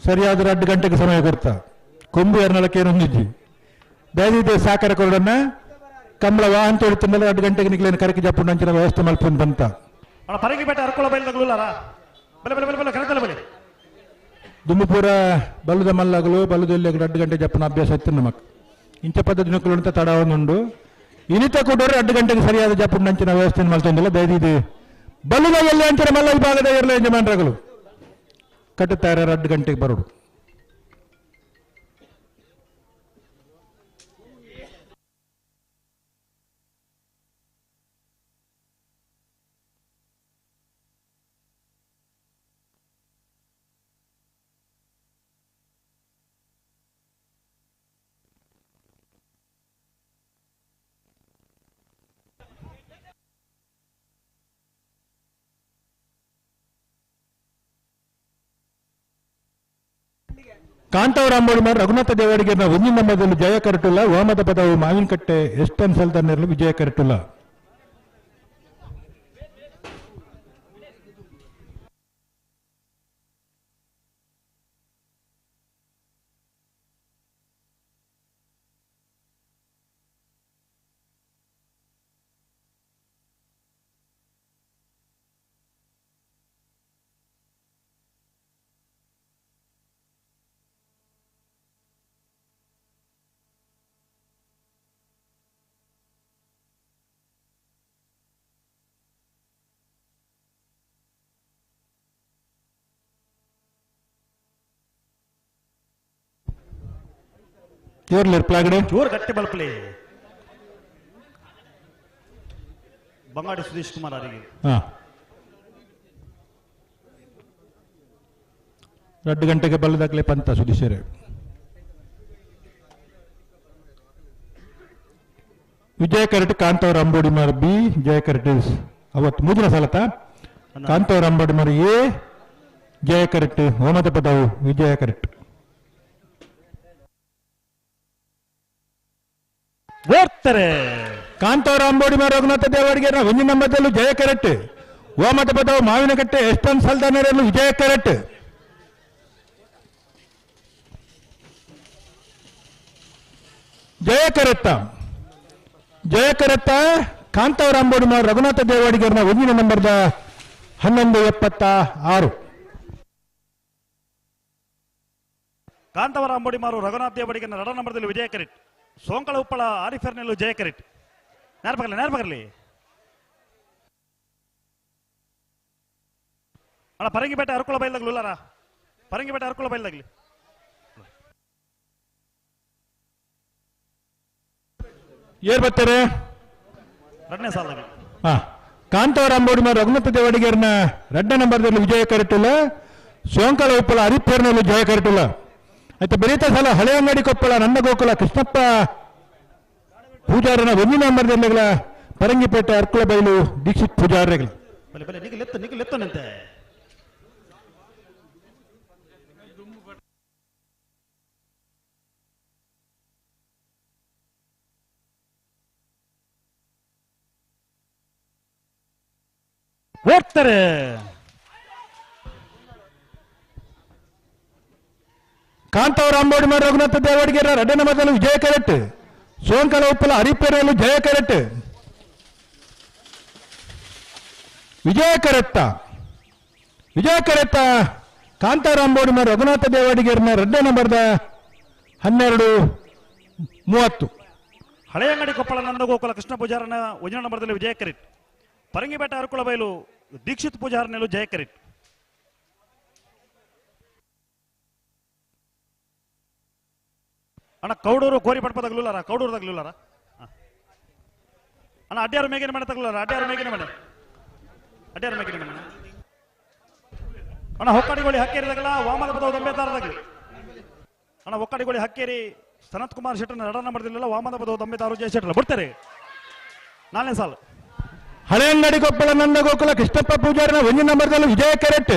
ಸರಿಯಾದ 2 ಗಂಟೆಗೆ ಸಮಯ ಕೊಡ್ತಾ ಕೊಂಬು ಎರನಲಕ್ಕೆ ಏನೊಂದಿದ್ದಿ ದಯವಿಟ್ಟು ಸಾಕಾರ ಕೊರಡನ್ನ ಕಂಬಳ ವಾಹನ ತೊಳಿತಿಂದಲೇ 2 ಗಂಟೆಗೆ ನಿಗ್ಲೇನು ಕರಕಿ ಜಪ್ಪು ನಂಚಿನ ವ್ಯವಸ್ಥೆ ಮಲ್ಪೊಂದು ಬಂತ ದುಮ್ಮಪುರ ಬಲುದ ಮಲ್ಲಗಳು ಬಲುದಲ್ಲಿ 2 ಗಂಟೆ ಜಪ್ಪನ ಅಭ್ಯಾಸ ಇತ್ತು ನಮಕ್ ಇಂಚ ಪದ್ಧತಿ ನಕ್ಕಲು ಅಂತ ತಡವನ್ನುಂಡು ಇನಿತ ಕೊಟ್ಟರೆ 2 ಗಂಟೆಗೆ ಸರಿಯಾದ ಜಪ್ಪು ನಂಚಿನ ವ್ಯವಸ್ಥೆ ಮಲ್ತೊಂದಿಲ್ಲ ದಯವಿಟ್ಟು ಬಲುದ ಎಲ್ಲಿ ಅಂಚಿನ ಮಲ್ಲ ವಿಭಾಗದ ಎಲ್ಲ ಯಜಮಾನರುಗಳು ಕಟ್ಟುತ್ತಾರೆ 2 ಗಂಟೆಗೆ ಬರೋಡು ಕಾಂತವರ ಅಂಬೋಡಿ ಮಾರು ರಘುನಾಥ ದೇವಾಡಿಗೆ ಒಂದಿನ ಮೊದಲು ಜಯ ಕರಟುಲ್ಲ ವಾಮದ ಪದವು ಮಾವಿನಕಟ್ಟೆ ಎಷ್ಟನ್ ಸಲ್ತನ್ನೆರಲು ವಿಜಯ ಕರಟುಲ್ಲ ಚೂರ್ ಗಟ್ಟಿ ಬಲ್ಪಲಿ ಬಂಗಾಡಿ ಸುಧೀಶ್ ಕುಮಾರ್ ಅವರಿಗೆ 2 ಗಂಟೆಗೆ ಬಲ್ಲದಾಗಲೇ ಪಂತ ಸುಧೀಶರೇ ವಿಜಯ ಕರಟ್ ಕಾಂತವರ ಅಂಬೋಡಿ ಮಾರ್ ಬಿ ಜಯ ಕರಟ್ ಅವತ್ತು 3 ಸಲತ ಕಾಂತವರ ಅಂಬೋಡಿ ಮಾರ್ ಎ ಜಯ ಕರಟ್ ಹೋಮದ ಪದವು ವಿಜಯ ಕರಟ್ ಕಾಂತವರ ಅಂಬೋಡಿ ಮಾರ ರಘುನಾಥ ದೇವರಿಗೆ ಒಂದಿನ ನಂಬದಲ್ಲೂ ಜಯ ಕರೆಟ್ ಓಮದ ಪದವು ಮಾವಿನಕಟ್ಟೆ ಎಷ್ಟೊಂದು ಸಲ್ದಾನೆರಲು ವಿಜಯ ಕರೆಟ್ ಜಯ ಕರೆತ್ತ ಕಾಂತವರ ಅಂಬೋಡಿ ಮಾರ ರಘುನಾಥ ದೇವರಿಗೆ ಒಂದಿನ ನಂಬರ್ದ 1176 ಕಾಂತವರ ಅಂಬೋಡಿ ಮಾರು ರಘುನಾಥ ದೇವರಿಗೆ 2 ನಂಬರ್ದಲ್ಲಿ ವಿಜಯ ಕರೆಟ್ ಸೋಂಕಳ ಉಪ್ಪಳ ಆರಿಫರ್ನೆಲ್ಲು ಜಯ ಕರೆಟ್ ನೇರ್ಪಗಲಿ ಅಣ್ಣ ಪರಂಗಿಪೇಟೆ ಅರ್ಕೊಳ ಬೈಲ್ದಾಗ್ಲು ಇಲ್ಲಾರ ಪರಂಗಿಪೇಟೆ ಅರ್ಕೊಳ ಬೈಲ್ದಾಗ್ಲಿ ಏರ್ ಬರ್ತಾರೆ 2ನೇ ಸಾಲದಲ್ಲಿ ಕಾಂತವರ ಅಂಬೋಡಿ ಮಾರು ರಘುನಾಥ ದೇವಡಿಗರ್ನ 2 ನಂಬರ್ದಲ್ಲಿ ವಿಜಯ ಕರೆಟುಲ್ಲ ಸೋಂಕಳ ಉಪ್ಪಳ ಆರಿಫರ್ನೆಲ್ಲು ಜಯ ಕರೆಟುಲ್ಲ ಆಯ್ತು ಬೆರೀತಾ ಸಲ ಹಳೆ ಅಂಗಡಿ ಕೊಪ್ಪಳ ನನ್ನ ಗೋಕುಲ ಕೃಷ್ಣಪ್ಪ ಪೂಜಾರನ 1 ನಂಬರ್ದೆಲ್ಲಗಳ ಪರಂಗಿಪೇಟೆ ಅರ್ಕುಳ ಬೈಲು ದೀಕ್ಷಿತ್ ಪೂಜಾರಿಗಳು ಬಲೆ ಬಲೆ ನಿಖಿಲೆತ್ತನಂತೆ ಓಡ್ತಾರೆ. ಕಾಂತವರ ಅಂಬೋಡಿಮ ರಘುನಾಥ ದೇವಡಿಗೆರ ರಡ್ಡನ ಮೊದಲು ವಿಜಯ ಕರೆಟ್ ಸೋಂಕಲ ಉಪ್ಪಲ ಹರಿಪೇರಲು ಜಯ ಕರೆಟ್ ವಿಜಯ ಕರೆತ್ತ ಕಾಂತವರ ಅಂಬೋಡಿಮ ರಘುನಾಥ ದೇವಡಿಗೆರನ ರಡ್ಡ ನಂಬರ್ದ 12:30 ಹಳೆಯಂಗಡಿ ಕೊಪ್ಪಳ ನಂದಗೋಕುಲ ಕೃಷ್ಣ ಪೂಜಾರನ 1 ನಂಬರ್ದಲ್ಲಿ ವಿಜಯ ಕರೆಟ್ ಪರಂಗಿಪೇಟೆ ಅರಕುಳ ಬಯಲು ದೀಕ್ಷಿತ್ ಪೂಜಾರನೆಲ್ಲೂ ಜಯ ಕರೆಟ್ ಅಣ್ಣ ಕೌಡೂರು ಕೋರಿ ಪಡ್ಪ ತಗಲುಲಾರ ಕೌಡೂರು ತಗಲುಲಾರ ಅಣ್ಣ ಅಡ್ಯಾರು ಮೇಗಿನ ಮನೆ ತಗಲುಲಾರ ಅಡ್ಯಾರು ಮೇಗಿನ ಮನೆ ಅಣ್ಣ ಹೊಕ್ಕಡಿಗೋಳಿ ಹಕ್ಕೇರಿ ತಗಲ ವಾಮದ ಪದವು ದಂಬೆತಾರದಾಗಲಿ ಅಣ್ಣ ಒಕ್ಕಡಿಗೋಳಿ ಹಕ್ಕೇರಿ ಸನತ್ ಕುಮಾರ್ ಶೆಟ್ಟರ್ನ ರಡ ನಂಬರ್ದಿಲ್ಲ ವಾಮದ ಪದವು ದಂಬೆತಾರು ಜಯ ಶೆಟ್ಟರ್ ಬಿಡ್ತಾರೆ 4ನೇ ಸಾಲು ಹಳೆಯಂಗಡಿ ಕೊಪ್ಪಳ ನಂದಗೋಕುಲ ಕೃಷ್ಣಪ್ಪ ಪೂಜಾರಿನ 1 ನಂಬರ್ದಲ್ಲೂ ವಿಜಯ ಕರೆಟ್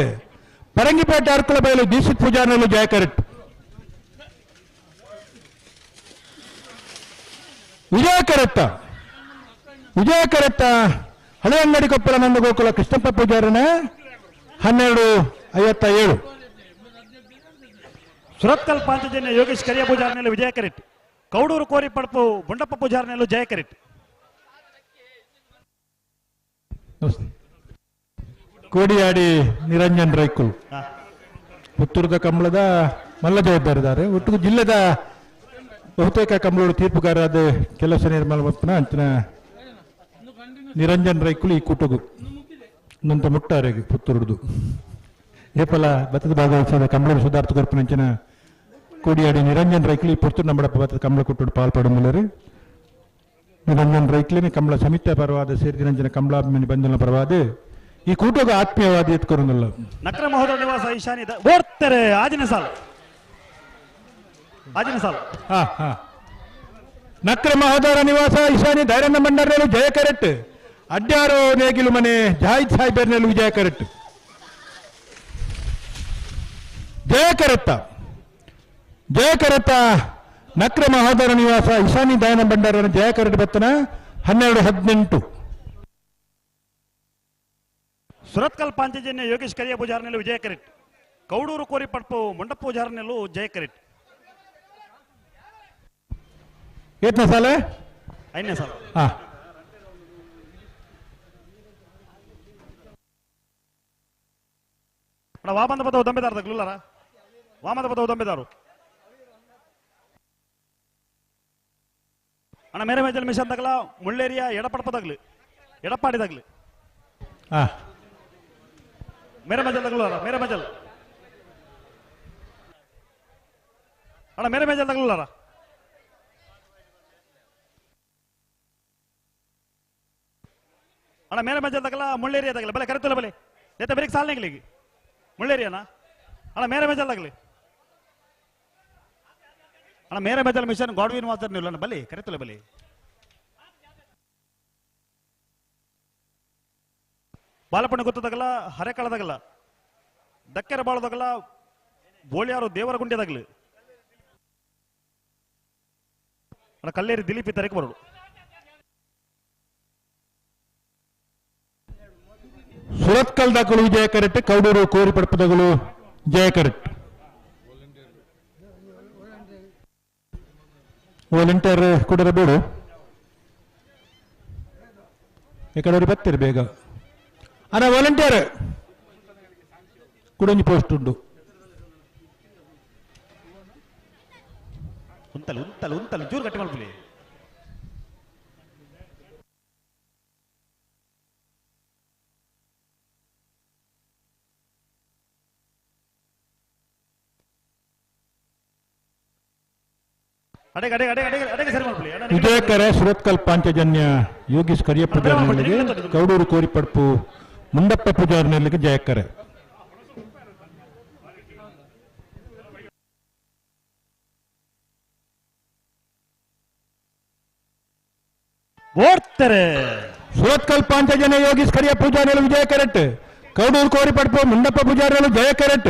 ಪರಂಗಿಪೇಟೆ ಅರ್ಕುಳ ಬಯಲು ದೀಕ್ಷಿತ್ ಪೂಜಾರಿನಲ್ಲೂ ಜಯ ಕರೆಟ್ ವಿಜಯ ಕರೆತ್ತ ಹಳೆಯಂಗಡಿ ಕೊಪ್ಪಳ ನಂದಗೋಕುಲ ಕೃಷ್ಣಪ್ಪ ಪೂಜಾರಿನ 12:57 ಸುರತ್ಕಲ್ ಪಾಂಚಜನ್ಯ ಯೋಗೇಶ್ ಕರಿಯ ಪೂಜಾರನೆಲ್ಲೂ ವಿಜಯ ಕರೆಟ್ ಕೌಡೂರು ಕೋರಿ ಪಡ್ಪು ಬುಂಡಪ್ಪ ಪೂಜಾರನೆಲ್ಲೂ ಜಯ ಕರೆಟ್ ಕೋಡಿಯಾಡಿ ನಿರಂಜನ್ ರೈಕುಲ್ ಪುತ್ತೂರದ ಕಂಬಳದ ಮಲ್ಲ ಜವಾಬ್ದಾರಿದ್ದಾರೆ ಒಟ್ಟು ಜಿಲ್ಲೆದ ಬಹುತೇಕ ಕಂಬಳೂರು ತೀರ್ಪುಗಾರರಾದ ಕೆಲಸ ನಿರ್ಮಲ ಮಪ್ಪನ ಅಂಚಿನ ನಿರಂಜನ್ ರೈಕುಲ್ ಈ ಕೂಟಗು ನಂತ ಮುಟ್ಟಾರೆಗೆ ಪುತ್ತೂರುದು ಏಪಲ ಬತ್ತದ ಭಾಗವಹಿಸಿದ ಕಂಬಳೂರು ಸುಧಾರ್ಥ ಕೊರಪಿನ ಅಂಚಿನ ಕೋಡಿಯಾಡಿ ನಿರಂಜನ್ ರೈಕುಲ್ ಈ ಪುತ್ತೂರು ನಂಬಡಪ್ಪ ಬತ್ತದ ಕಂಬಳ ಕುಟ್ಟು ಪಾಲ್ಪಡ ಮೂಲರು ನಿರಂಜನ್ ರೈಕ್ಲಿನ ಕಂಬಳ ಸಮಿತ್ಯ ಪರವಾದ ಸೇರಿದಿನಂಚಿನ ಕಂಬಳಾಭಿಮಾನಿ ಬಂಧುನ ಪರವಾದ ಈ ಕೂಟಗ ಆತ್ಮೀಯವಾದ ಎತ್ಕೊರೊಂದಲ್ಲ ನಕ್ರ ಮಹೋದಯ ನಿವಾಸ ಈಶಾನಿ ಓಡ್ತಾರೆ ಆಜಿನ ಸಾಲು ನಕ್ರ ಮಹೋದರ ನಿವಾಸ ಈಶಾನಿ ಧೈರ್ಯ ಮಂಡರಲ್ಲೂ ಜಯ ಕರೆಟ್ ಅಡ್ಯಾರೋ ನೇಗಿಲು ಮನೆ ಜಾಹಿದ್ ಸಾಹಿಬರ್ನಲ್ಲೂ ವಿಜಯ ಕರೆಟ್ ಜಯ ಕರೆತ್ತ ನಕ್ರ ಮಹೋದರ ನಿವಾಸ ಈಶಾನಿ ದಯನ ಭಂಡಾರನ ಜಯ ಕರೆಟ್ ಬತ್ತನ 12:18 ಸುರತ್ಕಲ್ ಪಾಂಚಜನ್ಯ ಯೋಗೇಶ್ ಕರಿಯ ಪೂಜಾರನೆಲ್ಲೂ ವಿಜಯ ಕರೆಟ್ ಕೌಡೂರು ಕೋರಿ ಪಡ್ಪು ಮುಂಡಪ್ಪ ಪೂಜಾರನೆಲ್ಲೂ ಜಯ ಕರೆಟ್ ಎಷ್ಟನೇ ಸಾಲ 5ನೇ ಸಾಲು ವಾಮದ ಪದವು ದಂಬೆದಾರ ತಗಲುಲಾರ ವಾಮದ ಪದವು ದಂಬೆದಾರು ಅಣ್ಣ ಮೇರೆ ಮೇಜಲ್ ಮಿಷನ್ ತಗಲ ಮುಳ್ಳೇರಿಯ ಎಡಪಡಪ ತಗಲು ಎಡಪ್ಪಾಡಿ ತಗಲು ಮೇರೆ ಮಜಲ್ ತಗಲುಲಾರ ಮೇರೆ ಮಜಲ್ ಅಣ್ಣ ಮೇರೆ ಮೇಜಲ್ ತಗಲುಲಾರ ಅಣ್ಣ ಮೇರೆ ಮಜಲ್ ತಗಲ ಮುಳ್ಳೇರಿಯ ತಗಲ ಬಲೆ ಕರೆತಲ್ಲ ಬಲೆ ಎತ್ತ ಬೇರೆ ಸಾಲ ನಿಗ್ಲಿಗೆ ಮುಳ್ಳೇರಿಯನ ಅಣ್ಣ ಮೇರೆ ಮೇಜಲ್ ತಗಲಿ ಅಣ್ಣ ಮೇರೆ ಮೇಜಲ್ ಮಿಷನ್ ಗಾಡ್ವಿನ್ ವಾಸರ್ ನೀವು ಬಲಿ ಕರೆತಲ್ಲ ಬಲಿ ಬಾಲಪಣ್ಣ ಗೊತ್ತದಾಗಲ್ಲ ಹರೆಕಾಳದಾಗಲ್ಲ ದಕ್ಕೆರ ಬಾಳದಾಗಲ್ಲ ಬೋಳಿಯಾರು ದೇವರ ಗುಂಡ್ಯದಾಗಲಿ ಅಣ್ಣ ಕಲ್ಲೇರಿ ದಿಲೀಪ್ ಇದ್ದರಕ್ಕೆ ಬರೋಡು ಸುರತ್ಕಲ್ದಾಗಲು ವಿಜಯ ಕರೆಟ್ ಕೌಡೂರು ಕೋರಿ ಪಡಪದಗಳು ಜಯ ಕರೆಟ್ ವಾಲಂಟಿಯರ್ ಕೊಡರಬೇಡು ಈ ಕಡೆ ಬರ್ತೀರಿ ಬೇಗ ಅಣ್ಣ ವಾಲಂಟಿಯರ್ ಕುಡಂಜಿ ಪೋಸ್ಟ್ ಉಂಟು ಉಂತಲ್ ಜೂರು ಗಟ್ಟಿ ಮಾಡ್ಬಿಡಿ ವಿಜಯಕರ ಸುರತ್ಕಲ್ ಪಾಂಚಜನ್ಯ ಯೋಗೀಶ್ ಕರಿಯ ಪೂಜಾರನೆಲ್ಲಿಗೆ ಕೌಡೂರು ಕೋರಿ ಪಡ್ಪು ಮುಂಡಪ್ಪ ಪೂಜಾರನೆಲ್ಲಿಗೆ ಜಯಕರ ಓಡ್ತಾರೆ ಸುರತ್ಕಲ್ ಪಾಂಚಜನ್ಯ ಯೋಗೀಶ್ ಕರಿಯ ಪೂಜಾರಿಗಳು ವಿಜಯ ಕರೆಟ್. ಕೌಡೂರು ಕೋರಿ ಪಡ್ಪು ಮುಂಡಪ್ಪ ಪೂಜಾರಿಗಳು ಜಯ ಕರೆಟ್.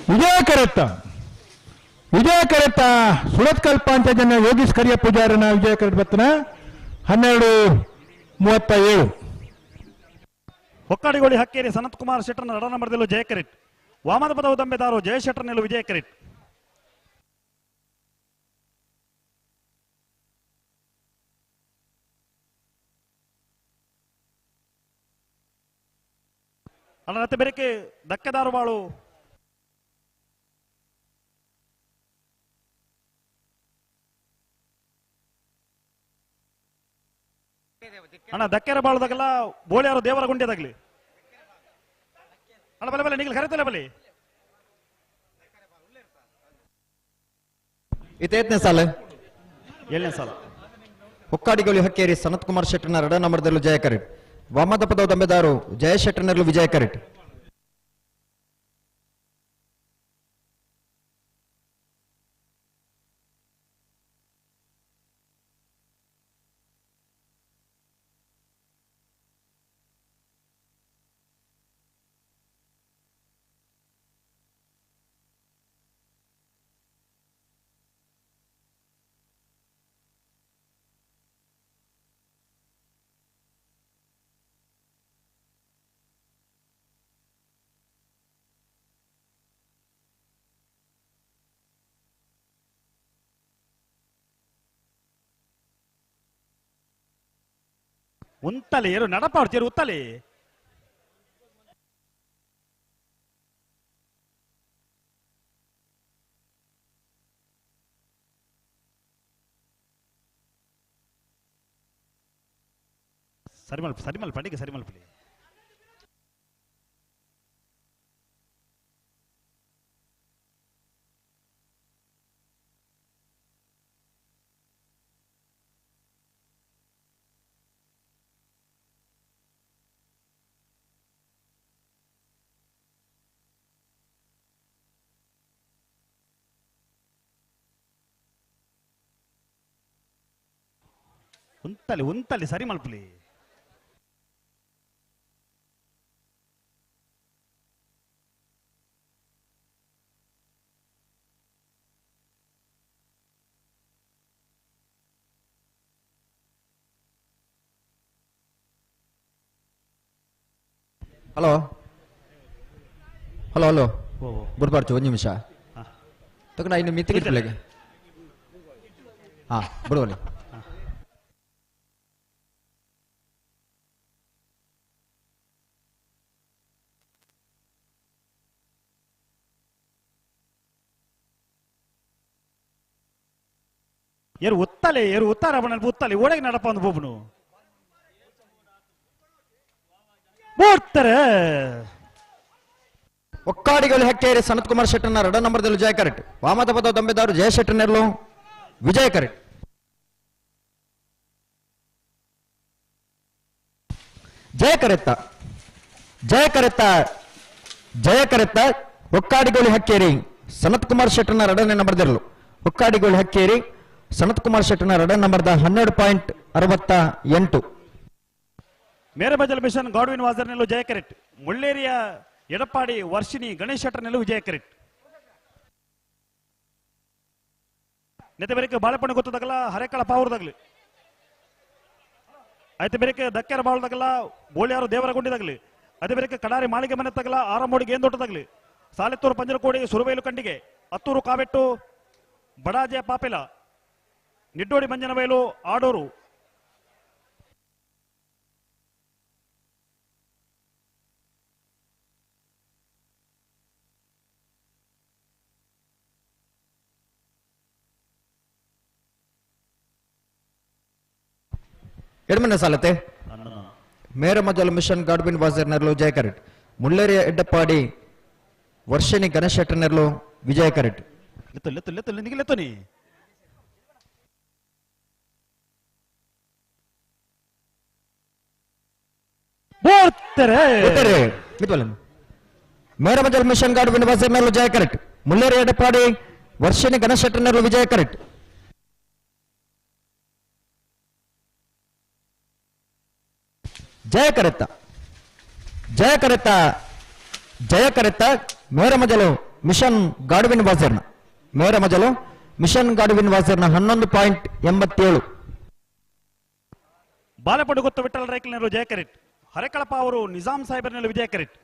ವಿಜಯ ಕರೆತ್ತ ಸುರತ್ಕಲ್ ಪಾಂಚಜನ್ಯ ಯೋಗೀಶ್ ಕರಿಯ ಪೂಜಾರನ ವಿಜಯ ಕರೆಟ್ ಬತ್ತನ 12:37. ಹೊಕ್ಕಾಡಿಗೋಳಿ ಹಕ್ಕೇರಿ ಸನತ್ ಕುಮಾರ್ ಶೆಟ್ಟರ್ನ ರಡ ನಂಬರ್ದಲ್ಲೂ ಜಯ ಕರೆಟ್. ವಾಮದ ಪದವು ದಂಬೆದಾರು ಜಯ ಶೆಟ್ಟರ್ನಲ್ಲೂ ವಿಜಯ ಕರೆಟ್. ಅಲ್ಲತ್ತೆ ಬೆರಕೆ ದಕ್ಕೆದಾರು ಬಾಳು ಅಣ್ಣ ದಕ್ಕೆರ ಬಾಳುದಾಗಲ್ಲ ಬೋಳಿಯಾರು ದೇವರ ಗುಂಡ್ಯದಾಗ್ಲಿ ಅಣ್ಣ ಬಲೆ ಬಲೆ ನಿಗಲ್ ಕರೆತಲ್ಲ ಬಲಿ ಇತೇತ್ನೇ ಸಾಲ 7ನೇ ಸಾಲ ಹೊಕ್ಕಾಡಿಗೋಳಿ ಹಕ್ಕೇರಿ ಸನತ್ ಕುಮಾರ್ ಶೆಟ್ಟರ್ನ ರಡ ನಂಬರ್ದಲ್ಲೂ ಜಯ ಕರೆಟ್. ವಾಮದ ಪದವು ದಂಬೆದಾರು ಜಯ ಶೆಟ್ಟರ್ನಲ್ಲೂ ವಿಜಯ ಕರೆಟ್. ಉಂತಲೆ ಏರು ನಡಪಾಡ್ತೀರು ಉತ್ತಲೆ ಸರಿಮಲ್ ಪಡಿಗೆ ಸರಿಮಲ್ ಪಡಿ ಉಂತಲಿ ಸರಿ ಮಲ್ಪಲಿ ಹಲೋ ಹಲೋ ಹಲೋ ಬಿಡ್ಬಾರ್ದು ಒಂದು ನಿಮಿಷ ತಗೊಂಡ ಇನ್ನು ಮಿತ್ತಿಗೆ ಹಾ ಬಿಡುವಲ್ಲಿ ಏರು ಉತ್ತಾರ ಅವನಲ್ಲಿ ಉತ್ತಲೆ ಒಳಗೆ ನಡಪ ಒಂದು ಬೋಬನು ಓಡ್ತಾರೆ. ಒಕ್ಕಾಡಿಗೋಳಿ ಹಕ್ಕೇರಿ ಸನತ್ ಕುಮಾರ್ ಶೆಟ್ಟರ್ನ ರಡ ನಂಬರ್ದಲ್ಲೂ ಜಯ ಕರೆಟ್. ವಾಮದ ಪದವು ದಂಬೆದಾರು ಜಯ ಶೆಟ್ಟರ್ನಲ್ಲೂ ವಿಜಯ ಕರೆಟ್. ಜಯ ಕರೆತ್ತ ಒಕ್ಕಾಡಿಗೋಳಿ ಹಕ್ಕೇರಿ ಸನತ್ ಕುಮಾರ್ ಶೆಟ್ಟರ್ನ ರಡನೇ ನಂಬರ್ದಿರಲು ಒಕ್ಕಾಡಿಗೋಳಿ ಹಕ್ಕೇರಿ ಸನತ್ ಕುಮಾರ್ ಶೆಟ್ಟರ್ನ ರಡ ನಂಬರ್ದ 12.68. ಮೇರೆ ಬಜಲ್ ಮಿಷನ್ ಗಾಡ್ವಿನ್ ವಾಜರ್ನಲ್ಲೂ ಜಯ ಕರೆಟ್. ಮುಳ್ಳೇರಿಯ ಎಡಪ್ಪಾಡಿ ವರ್ಷಿಣಿ ಗಣೇಶ್ ಶೆಟ್ಟರ್ನಲ್ಲೂ ವಿಜಯ ಕರೆಟ್. ನೆತೆ ಬೇರೆ ಬಾಳೆಪಣ್ಣು ಗೊತ್ತದಾಗಲ್ಲ ಹರೇಕಳ ಪಾವರದಾಗ್ಲಿ ಆಯ್ತು ಬೇರೆ ದಕ್ಕೆರ ಬಾಳದಾಗಲ್ಲ ಬೋಳಿಯಾರು ದೇವರ ಗುಂಡಿದಾಗ್ಲಿ ಅದೇ ಬೇರೆ ಕಡಾರಿ ಮಾಳಿಗೆ ಮನೆ ತಗಲ ಆರಂಬೋಡಿಗೆ ಏಂದೊಟ್ಟದಾಗ್ಲಿ ಸಾಲೆತ್ತೂರು ಪಂಜರಕೋಡಿ ಸುರುವೈಲು ಕಂಡಿಗೆ ಹತ್ತೂರು ಕಾವೆಟ್ಟು ಬಡಾಜೆ ಪಾಪೆಲ ನಿಡ್ಡೋಡಿ ಮಂಜನಬೈಲು ಆಡೋರು ಎಡಮನೆ ಸಾಲತೆ ಮೇರ ಮಜಲ್ ಮಿಷನ್ ಗಾಡ್ವಿನ್ ವಾಜರ್ನರ್ಲು ಜಯ ಕರೆಟ್. ಮುಳ್ಳೇರಿಯ ಎಡ್ಡಪ್ಪಾಡಿ ವರ್ಷಿಣಿ ಗಣೇಶ್ ಶೆಟ್ಟರ್ನರ್ಲು ವಿಜಯ ಕರೆಟ್. ಮೇರ ಮಜಲ್ ಮಿಷನ್ ಗಾಡ್ವಿನ್ ವಾಜರ್ನರ್ಲು ಜಯ ಕರೆಟ್. ಮುಲ್ಲೇರಿ ಎಡಪಾಡಿ ವರ್ಷಿಣಿ ಗಣಶೆಟ್ಟನರು ವಿಜಯ ಕರೆಟ್. ಜಯ ಕರೆತ್ತ ಜಯ ಕರೆತ್ತ ಜಯ ಕರೆತ್ತ Mera Majalu mission Godwin ವಾಜರ್ನ Mera Majalu mission Godwin ವಾಜರ್ನ 11.87. ಬಾಲೆಪಡು ಗೊತ್ತು ವಿಠಲ್ ರೈಕಲ್ನರು ಜಯ ಕರೆಟ್. ಹರೆಕಳಪ ಅವರು ನಿಜಾಂ ಸಾಹೇಬರ್ನಲ್ಲಿ ವಿಜಯ ಕರೆಟ್.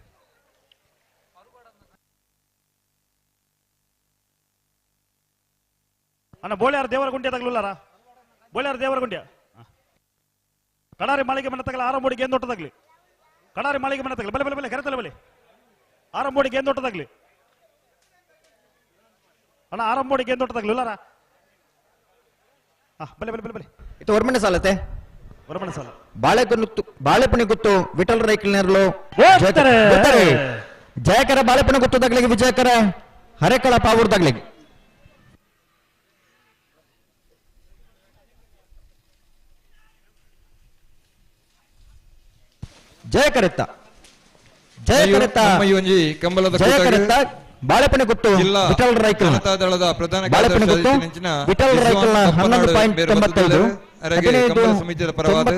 ಅಣ್ಣ ಬೋಳ್ಯಾರ ದೇವರಗುಂಡ್ಯ ತಗಲುಲ್ಲಾರ ಬೋಳ್ಯಾರ ದೇವರಗುಂಡ್ಯ ಕಡಾರಿ ಮಾಳಿಗೆ ಮನೆ ತಗಲ ಆರಂಬೋಡಿಗೆ ಏನು ದೊಡ್ಡದಾಗ್ಲಿ ಕಡಾರಿ ಮಾಳಿಗೆ ಮನೆ ತಗಲಿ ಬಲೆ ಬಲೆ ಬಲೆ ಕರೆತಲೆ ಬಲೆ ಆರಂಬೋಡಿಗೆ ಏನು ದೊಡ್ಡದಾಗ್ಲಿ ಅಣ್ಣ ಆರಂಬೋಡಿಗೆ ಏನು ದೊಡ್ಡದಾಗ್ಲಿ ಉಲ್ಲಾರ ಬಲೆ ಬಲೆ ಬಲೆ ಬಲೆ ಇದು ಹೊರಮನೆ ಸಾಲತೆ ಹೊರಮನೆ ಸಾಲ ಬಾಳೆಪುಣಿ ಗುತ್ತು ವಿಠಲ್ ರೈಕಲ್ನರ್ಲು ಜಯಕರ ಬಾಳೆಪುಣಿ ಗುತ್ತದಾಗ್ಲಿಗೆ ವಿಜಯಕರ ಹರೆಕಳ ಪಾವೂರ್ದಾಗ್ಲಿಗೆ ಜಯ ಕರೆತ್ತ ಜಯ ಕರೆತ್ತ ಜಯ ಕರೆತ್ತ ಬಾಳೆಪಣೆ ಗುತ್ತು ವಿಠಲ್ ರೈಕಲ್ ದಳದ ಪ್ರಧಾನ ಬಾಳೆಪಣೆ ಗುತ್ತು ವಿಠಲ್ ರೈಕಲ್ 11.95 ಸಮಿತಿಯ ಪರವಾದ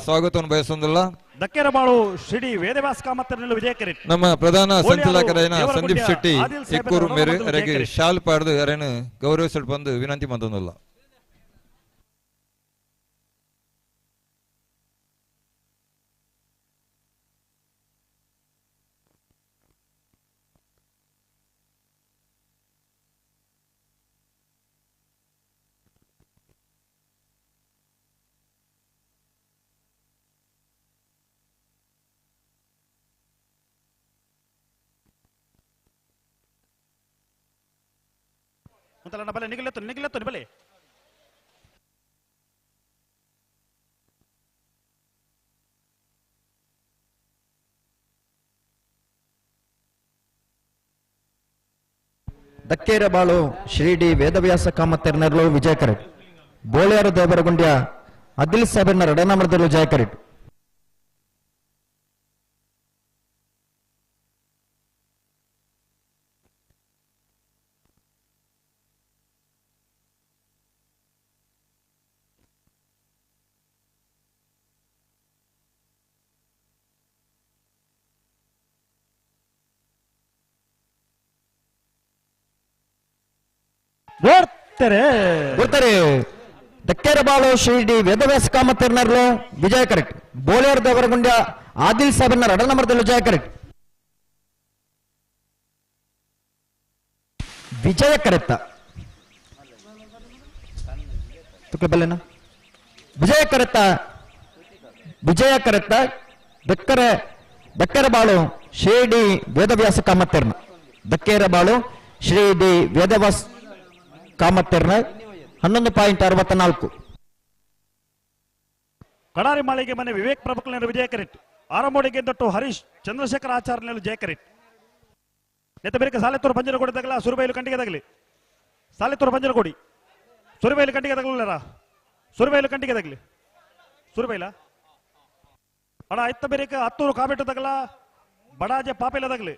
ಸ್ವಾಗತವನ್ನು ಬಯಸುವುದಿಲ್ಲ. ದಕ್ಕೆರಬಾಳು ಶ್ರೀ ವೇದವ್ಯಾಸ ಕಾಮತ್ತನಲ್ಲಿ ವಿಜಯ ಕರೆಟ್. ನಮ್ಮ ಪ್ರಧಾನ ಸಂಚಾಲಕರಾದ ಸಂದೀಪ್ ಶೆಟ್ಟಿ ಎಕ್ಕೂರು ಮೇರೆ ಅವರಿಗೆ ಶಾಲ್ ಪಾಡ್ದು ಅವರನ್ನು ಗೌರವಿಸಲು ಬಂದು ವಿನಂತಿ ಮಾಡೋದಿಲ್ಲ. ಬಲೆ ನಿಗಿಲೆತ್ತು ನಿಗಿಲೆತ್ತು ಬಲೆ ದಕ್ಕೇರಬಾಳು ಶ್ರೀ ಡಿ ವೇದವ್ಯಾಸ ಕಾಮತ್ತೆರ್ನರ್ಲು ವಿಜಯ ಕರೆಟ್. ಬೋಳ್ಯಾರು ದೇವರಗುಂಡ್ಯ ಅದಿಲ್ ಸಾಹೇಬ್ನ ರಡನಾಮರದಲ್ಲೂ ಜಯ ಕರೆಟ್. ಬರ್ತಾರೆ ದಕ್ಕೇರಬಾಳು ಶ್ರೀ ಡಿ ವೇದವ್ಯಾಸ ಕಾಮತ್ತೆರ್ನರ್ಲು ವಿಜಯ ಕರೆಟ್. ಬೋಳ್ಯಾರು ದೇವರಗುಂಡ್ಯ ಆದಿಲ್ ಸಾಹೇಬ್ನ ರಡನಾಮರದಲ್ಲೂ ಜಯ ಕರೆಟ್. ವಿಜಯ ಕರೆತ್ತ ಬಲ್ಲೆನ ವಿಜಯ ಕರೆತ್ತ ವಿಜಯ ಕರೆತ್ತ ದಕ್ಕೇರಬಾಳು ಶ್ರೀ ಡಿ ವೇದವ್ಯಾಸ ಕಾಮತ್ತೆರ್ನ ದಕ್ಕೇರಬಾಳು ಶ್ರೀ ಡಿ ವೇದವ್ಯಾಸ ಕಾಮತ್ತೆರ್ನ 11.64. ಕಡಾರಿ ಮಾಳಿಗೆ ಮನೆ ವಿವೇಕ್ ಪ್ರಭುಕಲ್ನ ವಿಜಯ ಕರೆಟ್. ಆರಂಬೋಡಿಗೆ ದೊಟ್ಟು ಹರೀಶ್ ಚಂದ್ರಶೇಖರ ಆಚಾರ್ಯನಲ್ಲಿ ಜಯ ಕರೆಟ್. ನೆತ್ತಬೇರಿಕೆ ಸಾಲೆತ್ತೂರು ಪಂಜರಗೋಡಿ ತಗಲ ಸುರುಬೈಲು ಕಂಟಿಗೆ ತಗಲಿ ಸಾಲೆತ್ತೂರು ಪಂಜರಗೋಡಿ ಸುರುಬೈಲು ಕಂಟಿಗೆ ತಗಲರ ಸುರುಬೈಲು ಕಂಟಿಗೆ ತಗಲಿ ಸುರುಬೈಲ ಅಣ್ಣ ಇತ್ತ ಬೇರಿಕೆ ಹತ್ತೂರು ಕಾಬೆಟ್ಟು ತಗಲ ಬಡಾಜೆ ಪಾಪೆಲ ತಗಲಿ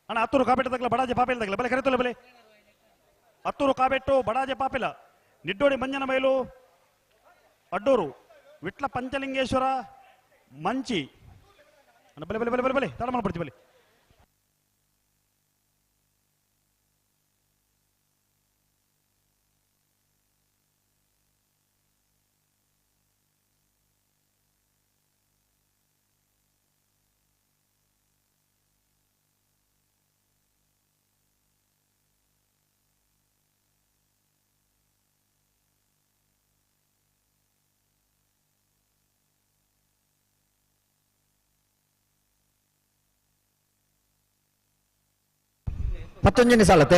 ಅಣ್ಣ ಹತ್ತೂರು ಕಾಬೆಟ್ಟು ತಗಲ ಬಡಾಜೆ ಪಾಪೆಲ ತಗಲ ಬಲೆ ಕರೆತಲ್ಲ ಬಲೆ ಹತ್ತೂರು ಕಾಬೆಟ್ಟು ಬಡಾಜೆ ಪಾಪಿಲ ನಿಡ್ಡೋಡಿ ಮಂಜನ ಬಯಲು ಅಡ್ಡೂರು ವಿಟ್ಲ ಪಂಚಲಿಂಗೇಶ್ವರ ಮಂಚಿ ಬಲೆ ಬಲೆ ಬಲೆ ಬಲೆ ಬಲೆ ತಡ ಮಾಡ್ಬಿಡ್ತೀವಿ ಬಲೆ ಮತ್ತೊಂಜನೇ ಸಾಲತೆ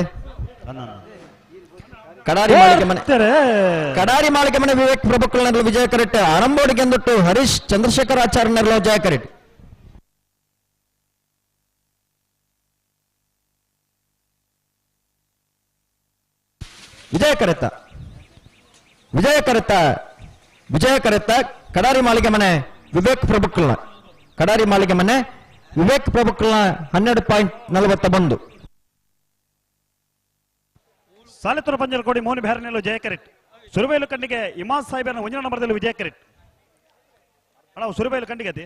ಕಡಾರಿ ಮಾಳಿಗೆ ಮನೆ ವಿವೇಕ್ ಪ್ರಭುಕಲ್ನರ್ಲು ವಿಜಯ ಕರೆಟ್. ಆರಂಬೋಡಿಗೆ ಎಂದೊಟ್ಟು ಹರೀಶ್ ಚಂದ್ರಶೇಖರ ಆಚಾರ್ಯನರ್ಲು ಜಯ ಕರೆಟ್. ವಿಜಯ ಕರೆತ್ತ ವಿಜಯ ಕರೆತ್ತ ವಿಜಯ ಕರೆತ್ತ ಕಡಾರಿ ಮಾಳಿಗೆ ಮನೆ ವಿವೇಕ್ ಪ್ರಭುಕಲ್ನ ಕಡಾರಿ ಮಾಳಿಗೆ ಮನೆ ವಿವೇಕ್ ಪ್ರಭುಕಲ್ನ 12.41. ಸಾಲೆತ್ತೂರು ಪಂಜರಕೋಡಿ ಮೋಹನ್ ಬ್ಯಾರನೆಲ್ಲು ಜಯ ಕರೆಕ್ಟ್. ಸುರುಬೈಲು ಕಣ್ಣಿಗೆ ಇಮಾದ್ ಸಾಹಿಬನ 1 ನಂಬರ್ದಲ್ಲಿ ವಿಜಯ ಕರೆಕ್ಟ್. ಅಣ್ಣ ಸುರುಬೈಲು ಕಣ್ಣಿಗೆ ಅತಿ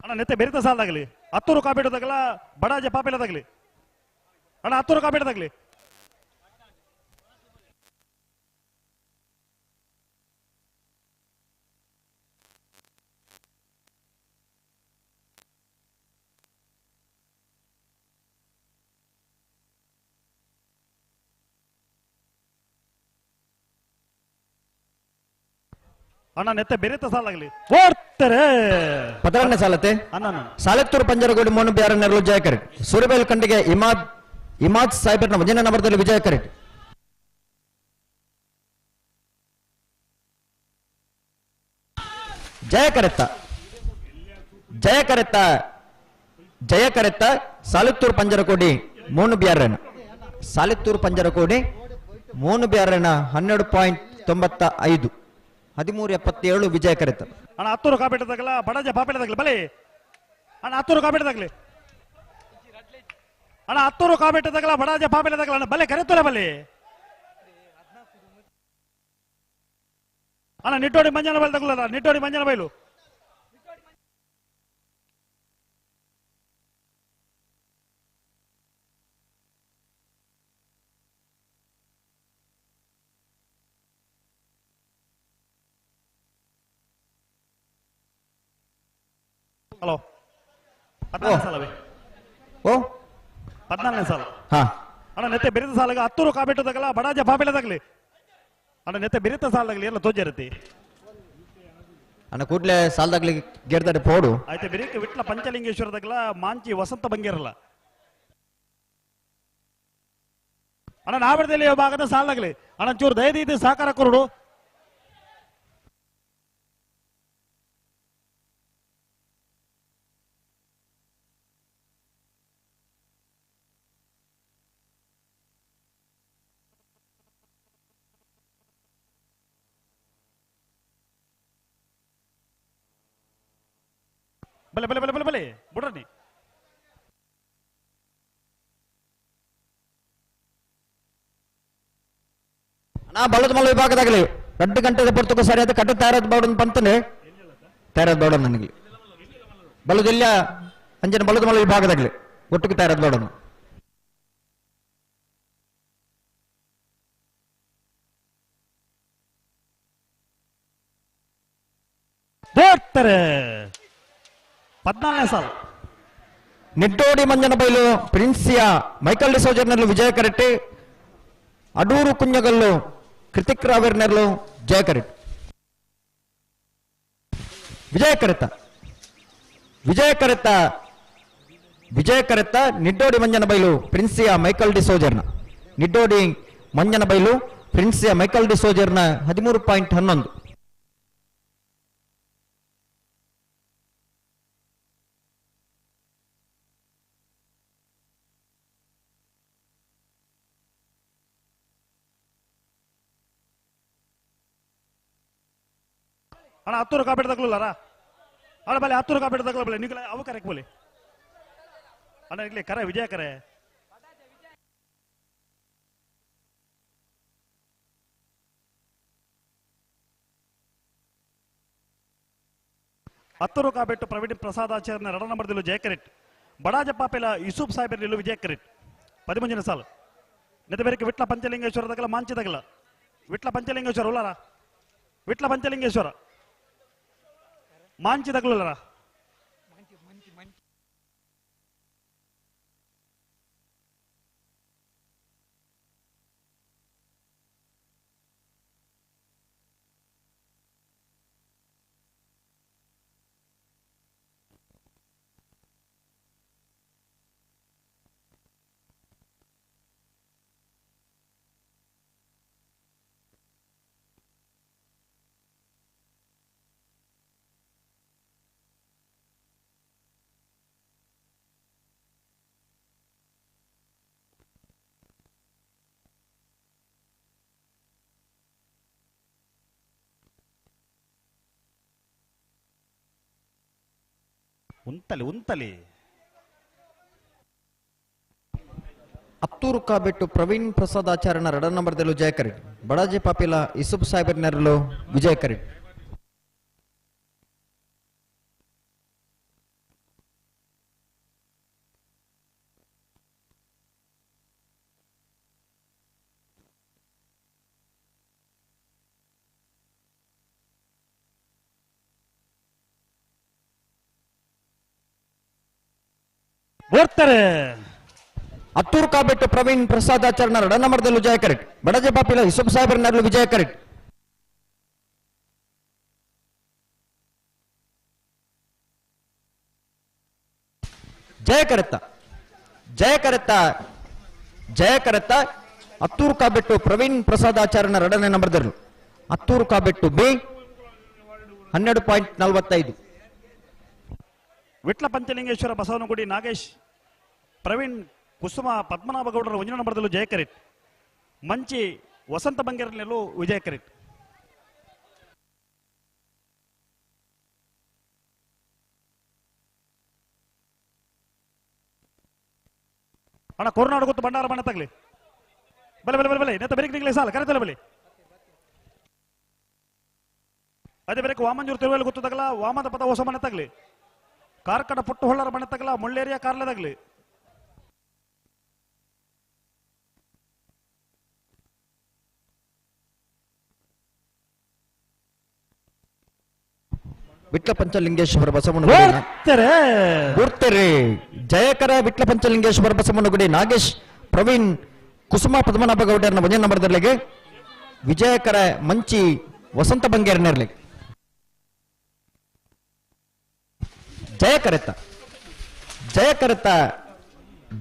ಅಣ್ಣ ನೆತ್ತೆ ಬೆರಿತ ಸಾಲದಾಗಲಿ. ಹತ್ತೂರು ಕಾಬೇಟದಾಗಲ ಬಡಾಜೆ ಪಾಪೆಲದಾಗಲಿ. ಅಣ್ಣ ಹತ್ತೂರು ಕಾಬೇಟದಾಗಲಿ. ಅಣ್ಣ ನೆತ್ತೆ ಬೆರೆತ ಸಾಲಾಗಲಿ. ಓಡ್ತಾರೆ 14ನೇ ಸಾಲತೆ ಸಾಲೆತ್ತೂರು ಪಂಜರಗೋಡಿ ಮೋನು ಬ್ಯಾರನೆರಳು ಜಯ ಕರೆಕ್ಟ್. ಸೂರ್ಯಬೇಲ್ ಕಂಡಿಗೆ ಇಮಾದ್ ಸಾಹಿಬರ್ನ 1ನೇ ನಂಬರ್ದಲ್ಲಿ ವಿಜಯ ಕರೆಕ್ಟ್. ಜಯ ಕರೆತ್ತ ಸಾಲೆತ್ತೂರು ಪಂಜರಕೋಡಿ ಮೋನು ಬ್ಯಾರನ. ಸಾಲೆತ್ತೂರು ಪಂಜರಕೋಡಿ ಮೋನು ಬ್ಯಾರನ 12.95 13.77 ವಿಜಯ ಕರೆತ. ಅಣ್ಣ ಹತ್ತೂರು ಕಾಬೇಟದಾಗಲ ಬಡಾಜೆ ಪಾಪೆಲದಾಗಲಿ ಬಲೆ. ಅಣ್ಣ ಹತ್ತೂರು ಕಾಬೇಟದಾಗಲಿ. ಅಣ್ಣ ಹತ್ತೂರು ಕಾಬೇಟದಾಗಲ ಬಡಾಜೆ ಪಾಪೆಲದಾಗಲ ಅಣ್ಣ ಬಲೆ ಕರೆತೋಲೆ ಬಲೆ. ಅಣ್ಣ ನಿಟ್ಟೋಡಿ ಮಂಜನ ಬೈಲು ತಗೊಳ್ಳಲ್ಲ. ನಿಟ್ಟೋಡಿ ಮಂಜನ ಬೈಲು. ಹಲೋ 14ನೇ ಸಾಲವೇ. 14ನೇ ಸಾಲ. ಅಣ್ಣ ನೆತ್ತೆ ಬೆರೆತ ಸಾಲಾಗ ಹತ್ತೂರು ಕಾಬೇಟದಾಗಲ ಬಡಾಜೆ ಪಾಪೆಲದಾಗಲಿ. ಅಣ್ಣ ನೆತ್ತೆ ಬೆರೆತ ಸಾಲಾಗಲಿ ಎಲ್ಲ ತೋಜರತಿ ಅಣ್ಣ ಕೂಡ್ಲೆ ಸಾಲದಾಗ್ಲಿ ಗೆರ್ದಾರೆ ಪೋಡು ಆಯ್ತು. ಬೆರೀಕ ವಿಟ್ಲ ಪಂಚಲಿಂಗೇಶ್ವರದಾಗಲ ಮಾಂಚಿ ವಸಂತ ಬಂಗೇರಲ್ಲ. ಅಣ್ಣ ನಾವಡದಲ್ಲಿ ಭಾಗದ ಸಾಲಾಗಲಿ. ಅಣ್ಣ ಚೂರು ದಯದಿ ಸಹಕಾರ ಕೊರಡು. ಬಲೆ ಬಲೆ ಬಲೆ ಬಲೆ ಬಲೆ ಬಿಡ್ರಿ. ಬಲದ ಮಲ್ಲ ವಿಭಾಗದಾಗಲಿ 2 ಗಂಟೆ ಪುರ್ತಕ ಸರಿಯಾದ ಕಟ್ಟ ತಯಾರಾದ ಬಾಡನ್ ಪಂತನೆ ತಯಾರಾದ ಬಾಡ ನನಗೆ ಬಲದಿಲ್ಲ ಅಂಜನ ಬಲದ ಮಲ್ಲ ವಿಭಾಗದಾಗಲಿ ಒಟ್ಟಿಗೆ ತಯಾರಾದ ಬಾಡನು. ಬರ್ತಾರೆ 14ನೇ ಸಾಲ. ನಿಟ್ಟೋಡಿ ಮಂಜನ ಬೈಲು ಪ್ರಿನ್ಸಿಯ ಮೈಕಲ್ ಡಿಸೋಜರ್ನಲ್ಲೂ ವಿಜಯ ಕರೆಕ್ಟ್. ಅಡೂರು ಕುಂಜಗಲ್ಲು ಕೃತಿಕ್ ರಾವೇರ್ನಲ್ಲೂ ಜಯ ಕರೆಕ್ಟ್. ವಿಜಯ ಕರೆತ್ತ ನಿಟ್ಟೋಡಿ ಮಂಜನ ಬೈಲು ಪ್ರಿನ್ಸಿಯ ಮೈಕಲ್ ಡಿಸೋಜರ್ನ. ನಿಟ್ಟೋಡಿ ಮಂಜನ ಬೈಲು ಪ್ರಿನ್ಸಿಯ ಮೈಕಲ್ ಡಿಸೋಜರ್ನ 13.11. ಅಣ್ಣ ಹತ್ತೂರು ಕಾಬೇಟ ತಗೊಳ್ಳಾರ. ಅಣ್ಣ ಬಲೆ ಹತ್ತೂರು ಕಾಬೇಟ ತಗೊಳ್ಳ ಬಲೆ ನಿಗಲ ಅವು ಕರೆಕ್ ಬೋಲೆ. ಅಣ್ಣ ನಿಗಲೆ ಕರೆ ವಿಜಯ ಕರೆ. ಹತ್ತೂರು ಕಾಬೇಟು ಪ್ರವೀಣ್ ಪ್ರಸಾದ್ ಆಚಾರ್ಯನ 2 ನಂಬರ್ದಲ್ಲೂ ಜಯ ಕರೆಕ್ಟ್. ಬಡಾಜ ಪಾಪೆಲ ಯೂಸುಫ್ ಸಾಹೇಬರ್ನಲ್ಲೂ ವಿಜಯ ಕರೆಕ್ಟ್. 13ನೇ ಸಾಲ. ನೆತೆ ಬೇರೆ ವಿಟ್ಲ ಪಂಚಲಿಂಗೇಶ್ವರದಾಗಲ ಮಾಂಚಿದಾಗಲ. ವಿಟ್ಲ ಪಂಚಲಿಂಗೇಶ್ವರ ಉಲ್ಲಾರ. ವಿಟ್ಲ ಪಂಚಲಿಂಗೇಶ್ವರ ಮಾಂಚಿ ತಗೊಳ್ಳಾರ. ಉಂತಲಿ ಅತ್ತೂರು ಕಾಬೆಟ್ಟು ಪ್ರವೀಣ್ ಪ್ರಸಾದ್ ಆಚಾರ್ಯನ 2 ನಂಬರ್ದಲ್ಲೂ ಜಯ ಕರೆಟ್. ಬಡಾಜಿ ಪಾಪಿಲ ಇಸುಬ್ ಸಾಹೇಬರ್ ನೆರಳು ವಿಜಯ ಕರೆಟ್. ಅತ್ತೂರು ಕಾಬೆಟ್ಟು ಪ್ರವೀಣ್ ಪ್ರಸಾದ್ ಆಚಾರ್ಯನ 2 ನಂಬರ್ದಲ್ಲೂ ಜಯ ಕರೆಟ್. ಬಡಾಜಿ ಪಾಪಿಲ ಇಸುಬ್ ಸಾಹೇಬರ್ ನೆರಳು ವಿಜಯ ಕರೆಟ್. ಜಯ ಕರೆತ್ತ ಜಯ ಕರೆತ್ತ ಜಯ ಕರೆತ್ತ ಅತ್ತೂರು ಕಾಬೆಟ್ಟು ಪ್ರವೀಣ್ ಪ್ರಸಾದ್ ಆಚಾರ್ಯನ 2ನೇ ನಂಬರ್ದಲ್ಲೂ. ಅತ್ತೂರು ಕಾಬೆಟ್ಟು ಬಿ 12.45. ವಿಟ್ಲ ಪಂಚಲಿಂಗೇಶ್ವರ ಬಸವನಗುಡಿ ನಾಗೇಶ್ ಪ್ರವೀಣ್ ಕುಸುಮ ಪದ್ಮನಾಭಗೌಡರ 1ನೇ ನಂಬರ್ದಲ್ಲೂ ಜಯ ಕರೆಟ್. ಮಂಚಿ ವಸಂತ ಬಂಗೇರನಲ್ಲೂ ವಿಜಯ ಕರೆಟ್. ಅಣ್ಣ ಕೊರ್ನಾಡು ಗೊತ್ತು ಬಂಡಾರ ಬಣ್ಣ ತಗಲಿ ಬಲೆ ಬಲೆ ಬಲೆ ಬಲೆ ನೆತ್ತ ಬೆರಿಕ್ ನಿಗ್ಲಿ ಸಾಲ ಕರೆತಲ್ಲ ಬಲೆ ಅದೇ ಬೆರಕು ವಾಮಂಜೂರು ತಿರುವಲ್ಲಿ ಗೊತ್ತು ತಗಲ ವಾಮದ ಪದ ಹೊಸ ಬಣ್ಣ ತಗಲಿ ಕಾರ್ಕಡ ಪುಟ್ಟು ಹೊಳ್ಳರ ಬಣ್ಣ ತಗಲ ಮುಳ್ಳೇರಿಯ ಕಾರ್ಲದಾಗ್ಲಿ ವಿಟ್ಲ ಪಂಚಲಿಂಗೇಶ್ವರ ಬಸವನಗುಡಿ ಜಯಕರ ವಿಟ್ಲ ಪಂಚಲಿಂಗೇಶ್ವರ ಬಸವನಗುಡಿ ನಾಗೇಶ್ ಪ್ರವೀಣ್ ಕುಸುಮ ಪದ್ಮನಾಭಗೌಡರನ 1ನೇ ನಂಬರ್ದಲ್ಲಿಗೆ ವಿಜಯಕರ ಮಂಚಿ ವಸಂತ ಬಂಗೇರನೇರ್ಲಿ ಜಯಕರೆತ್ತ ಜಯಕರೆತ್ತ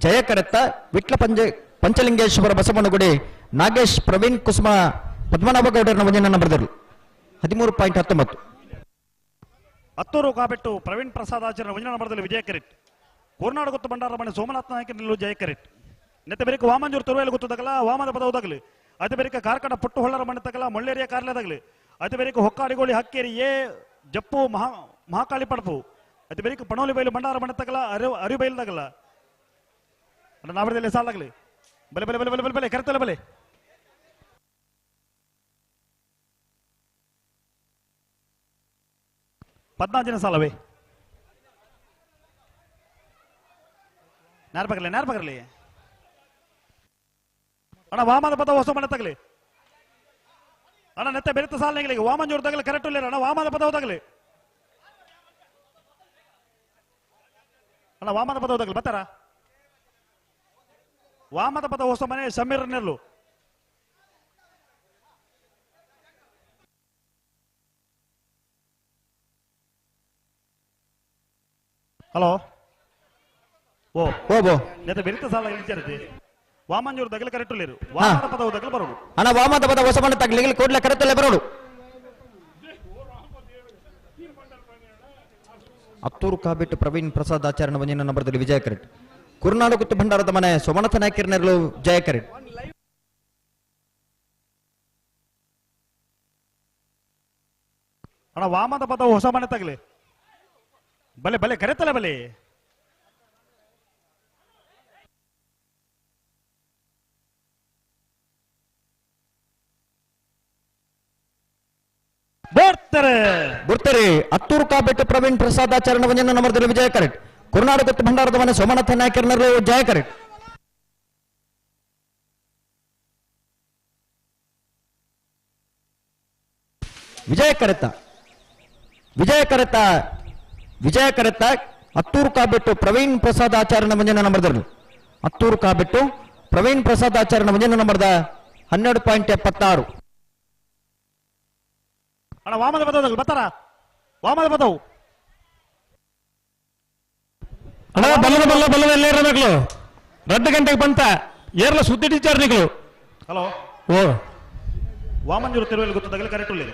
ಜಯಕರೆತ್ತ ವಿಟ್ಲ ಪಂಚಲಿಂಗೇಶ್ವರ ಬಸವನಗುಡಿ ನಾಗೇಶ್ ಪ್ರವೀಣ್ ಕುಸುಮ ಪದ್ಮನಾಭಗೌಡರನ 1ನೇ ನಂಬರ್ದಲ್ಲಿ 13.19. ಅತ್ತೂರು ಕಾಬೆಟ್ಟು ಪ್ರವೀಣ್ ಪ್ರಸಾದ್ ಆಚಾರ್ಯ 1ನೇ ನಂಬರ್ದಲ್ಲಿ ವಿಜಯ ಕರೆಟ್. ಕೋರ್ನಾಡು ಗೊತ್ತು ಬಂಡಾರ ಮನೆ ಸೋಮನಾಥ ನಾಯಕನಲ್ಲೂ ಜಯ ಕರೆಟ್. ನೆತ್ತ ಬೆರಿಕ ವಾಮಂಜೂರು ತುರುವೆಯಲ್ಲಿ ಗೊತ್ತದಾಗಲ್ಲ ವಾಮದ ಪದವುದಾಗಲಿ ಅದೇ ಬೆರಿಕ ಕಾರ್ಕಡ ಪುಟ್ಟು ಹೊಳ್ಳರ ಮನೆ ತಗಲ ಮುಳ್ಳೇರಿಯ ಕಾರ್ಲದಾಗಲಿ ಅದೇ ಬೆರಿಕ ಹೊಕ್ಕಾಡಿಗೋಳಿ ಹಕ್ಕೇರಿ ಏ ಜಪ್ಪು ಮಹಾಕಾಳಿ ಪಡಪು ಅದೇ ಬೆರಿಕ ಪಣೋಲಿ ಬೈಲು ಬಂಡಾರ ಮನೆ ತಗಲ ಅರಿ ಬೈಲ್ದಾಗಲ್ಲ ನಾವರದಲ್ಲಿ ಸಾಲಾಗಲಿ ಬಲೆ ಬಲೆ ಬಲೆ ಬಲೆ ಬಲೆ ಬಲೆ ಕರೆತಲ್ಲ ಬಲೆ ಪದ್ನಾಜಿನ ಸಾಲವೇ ನೇರ್ಪಗಲಿ ಅಣ್ಣ ವಾಮದ ಪದ ಹೊಸ ಮನೆ ತಗಲಿ ಅಣ್ಣ ನೆತ್ತ ಬೆರೆತ ಸಾಲಿಗೆ ವಾಮಂಜೂರು ತಗಲಿ ಕರೆಕ್ಟ್ ಇಲ್ಲ ಅಣ್ಣ ವಾಮದ ಪದವು ತಗಲಿ ಅಣ್ಣ ವಾಮದ ಪದವು ತಗಲಿ ಬತ್ತಾರ ವಾಮದ ಪದ ಹೊಸ ಮನೆ ಸಮೀರ್ ನೆಲ್ಲು ಹಲೋ ಓ ಓ ನೆತ್ತ ಬೆರೆತ ಸಾಲ ಇಳಿಚಾರತಿ ವಾಮಂಜೂರು ತಗಲಿ ಕರೆಕ್ಟ್ ಇಲ್ಲ ವಾಮದ ಪದವು ತಗಲಿ ಬರೋದು ಅಣ್ಣ ವಾಮದ ಪದ ಹೊಸ ಮನೆ ತಗಲಿ ಕೂಡಲೇ ಕರೆಕ್ಟಲ್ಲೇ ಬರೋಡು ಅತ್ತೂರು ಕಾಬೆಟ್ಟು ಪ್ರವೀಣ್ ಪ್ರಸಾದ್ ಆಚಾರ್ಯನ 1ನೇ ನಂಬರ್ದಲ್ಲಿ ವಿಜಯ ಕರೆಟ್. ಕುರುನಾಡು ಗುತ್ತು ಭಂಡಾರದ ಮನೆ ಸೋಮನಾಥ ನಾಯಕರ್ನೆರಳು ಜಯ ಕರೆಟ್. ಅಣ್ಣ ವಾಮದ ಪದ ಹೊಸ ಮನೆ ತಗಲಿ ಬಲೆ ಬಲೆ ಕರೆತಲ್ಲ ಬಲೆ ಬರ್ತಾರೆ ಅತ್ತೂರು ಕಾಬೆಟ್ಟು ಪ್ರವೀಣ್ ಪ್ರಸಾದ್ ಆಚಾರ್ಯನ 1ನೇ ನಂಬರ್ದಲ್ಲಿ ವಿಜಯ ಕರೆಟ್. ಕುರುನಾಡು ಗುತ್ತು ಭಂಡಾರದ ಮನೆ ಸೋಮನಾಥ ನಾಯಕರ್ನೆರಳು ಜಯ ಕರೆಟ್. ವಿಜಯ ಕರೆತ ವಿಜಯ ಕರೆತ ವಿಜಯ ಕರೆತ ಅತ್ತೂರು ಕಾಬೆಟ್ಟು ಪ್ರವೀಣ್ ಪ್ರಸಾದ್ ಆಚಾರ್ಯನ 1ನೇ ನಂಬರ್ದಲ್ಲಿ ಅತ್ತೂರು ಕಾಬೆಟ್ಟು ಪ್ರವೀಣ್ ಪ್ರಸಾದ್ ಆಚಾರ್ಯನ 1ನೇ ನಂಬರ್ದ 12.76. ಅಣ್ಣ ವಾಮದ ಪದವು ಬತ್ತಾರ ವಾಮದ ಪದವು ಅಣ್ಣ ಬಲ್ಲದ ಬಲ್ಲ ಬಲ್ಲದಲ್ಲೇ ಇರಬೇಕು 2 ಗಂಟೆಗೆ ಬಂತ ಏರ್ಲ ಸುದ್ದಿ ಟೀಚರ್ ನಿಗಳು ಹಲೋ ಓ ವಾಮಂಜೂರು ತಿರುವಲ್ಲಿ ಗೊತ್ತದಾಗಲಿ ಕರೆಕ್ಟ್ ಇಲ್ಲ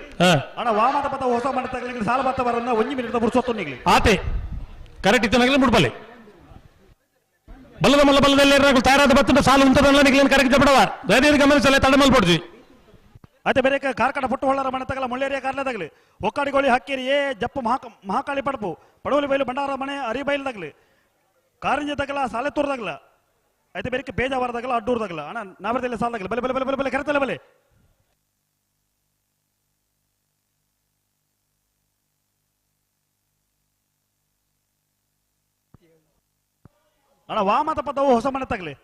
ಅಣ್ಣ ವಾಮದ ಪದ ಹೊಸ ಮನೆ ತಗಲಿಗೆ ಸಾಲ ಬತ್ತ ಬರೋನ್ನ 1 ಮಿನಿಟ್ ಬುರ್ಸೊತ್ತು ನಿಗ್ಲಿ ಆತೆ ಕರೆಕ್ಟ್ ಇತ್ತನಾಗಲಿ ಮುಡ್ಬಲ್ಲಿ ಬಲ್ಲದ ಮಲ್ಲ ಬಲ್ಲದಲ್ಲಿ ಇರಬೇಕು ತಯಾರಾದ ಬತ್ತದ ಸಾಲ ಉಂಟದಲ್ಲ ನಿಗ್ಲೇನು ಕರೆಕ್ಟ್ ಬಿಡವ ರೇಡಿಯೋ ಗಮನಿಸಲ್ಲ ತಡಮಲ್ ಪಡ್ತೀವಿ ಅದೇ ಬೇರೆ ಕಾರ್ಕಡ ಪುಟ್ಟು ಹೊಳ್ಳರ ಮನೆ ತಗಲ ಮುಳ್ಳೇರಿಯ ಕಾರ್ಲದಾಗಲಿ ಒಕ್ಕಾಡಿಗೋಳಿ ಹಕ್ಕೇರಿ ಏ ಜಪ್ಪು ಮಹಾಕಾಳಿ ಪಡಪು ಪಡವಲಿ ಬೈಲು ಬಂಡಾರ ಮನೆ ಅರಿ ಬೈಲ್ದಾಗ್ಲಿ ಕಾರಿಂಜ ತಗಲ ಸಾಲೆತ್ತೂರ್ದಾಗ್ಲ అయితే ಬೇರೆ ಬೇಜಾವಾರದಾಗಲ್ಲ ಅಡ್ಡೂರ್ದಾಗಲ್ಲ ಅಣ್ಣ ನಾವರದಲ್ಲಿ ಸಾಲದಾಗಲ್ಲ ಬಲೆ ಬಲೆ ಬಲೆ ಬಲೆ ಬಲೆ ಕರೆತಲ್ಲ ಬಲೆ ಅಣ್ಣ ವಾಮತ ಪದವು ಹೊಸ ಮನೆ ತಗಲಿ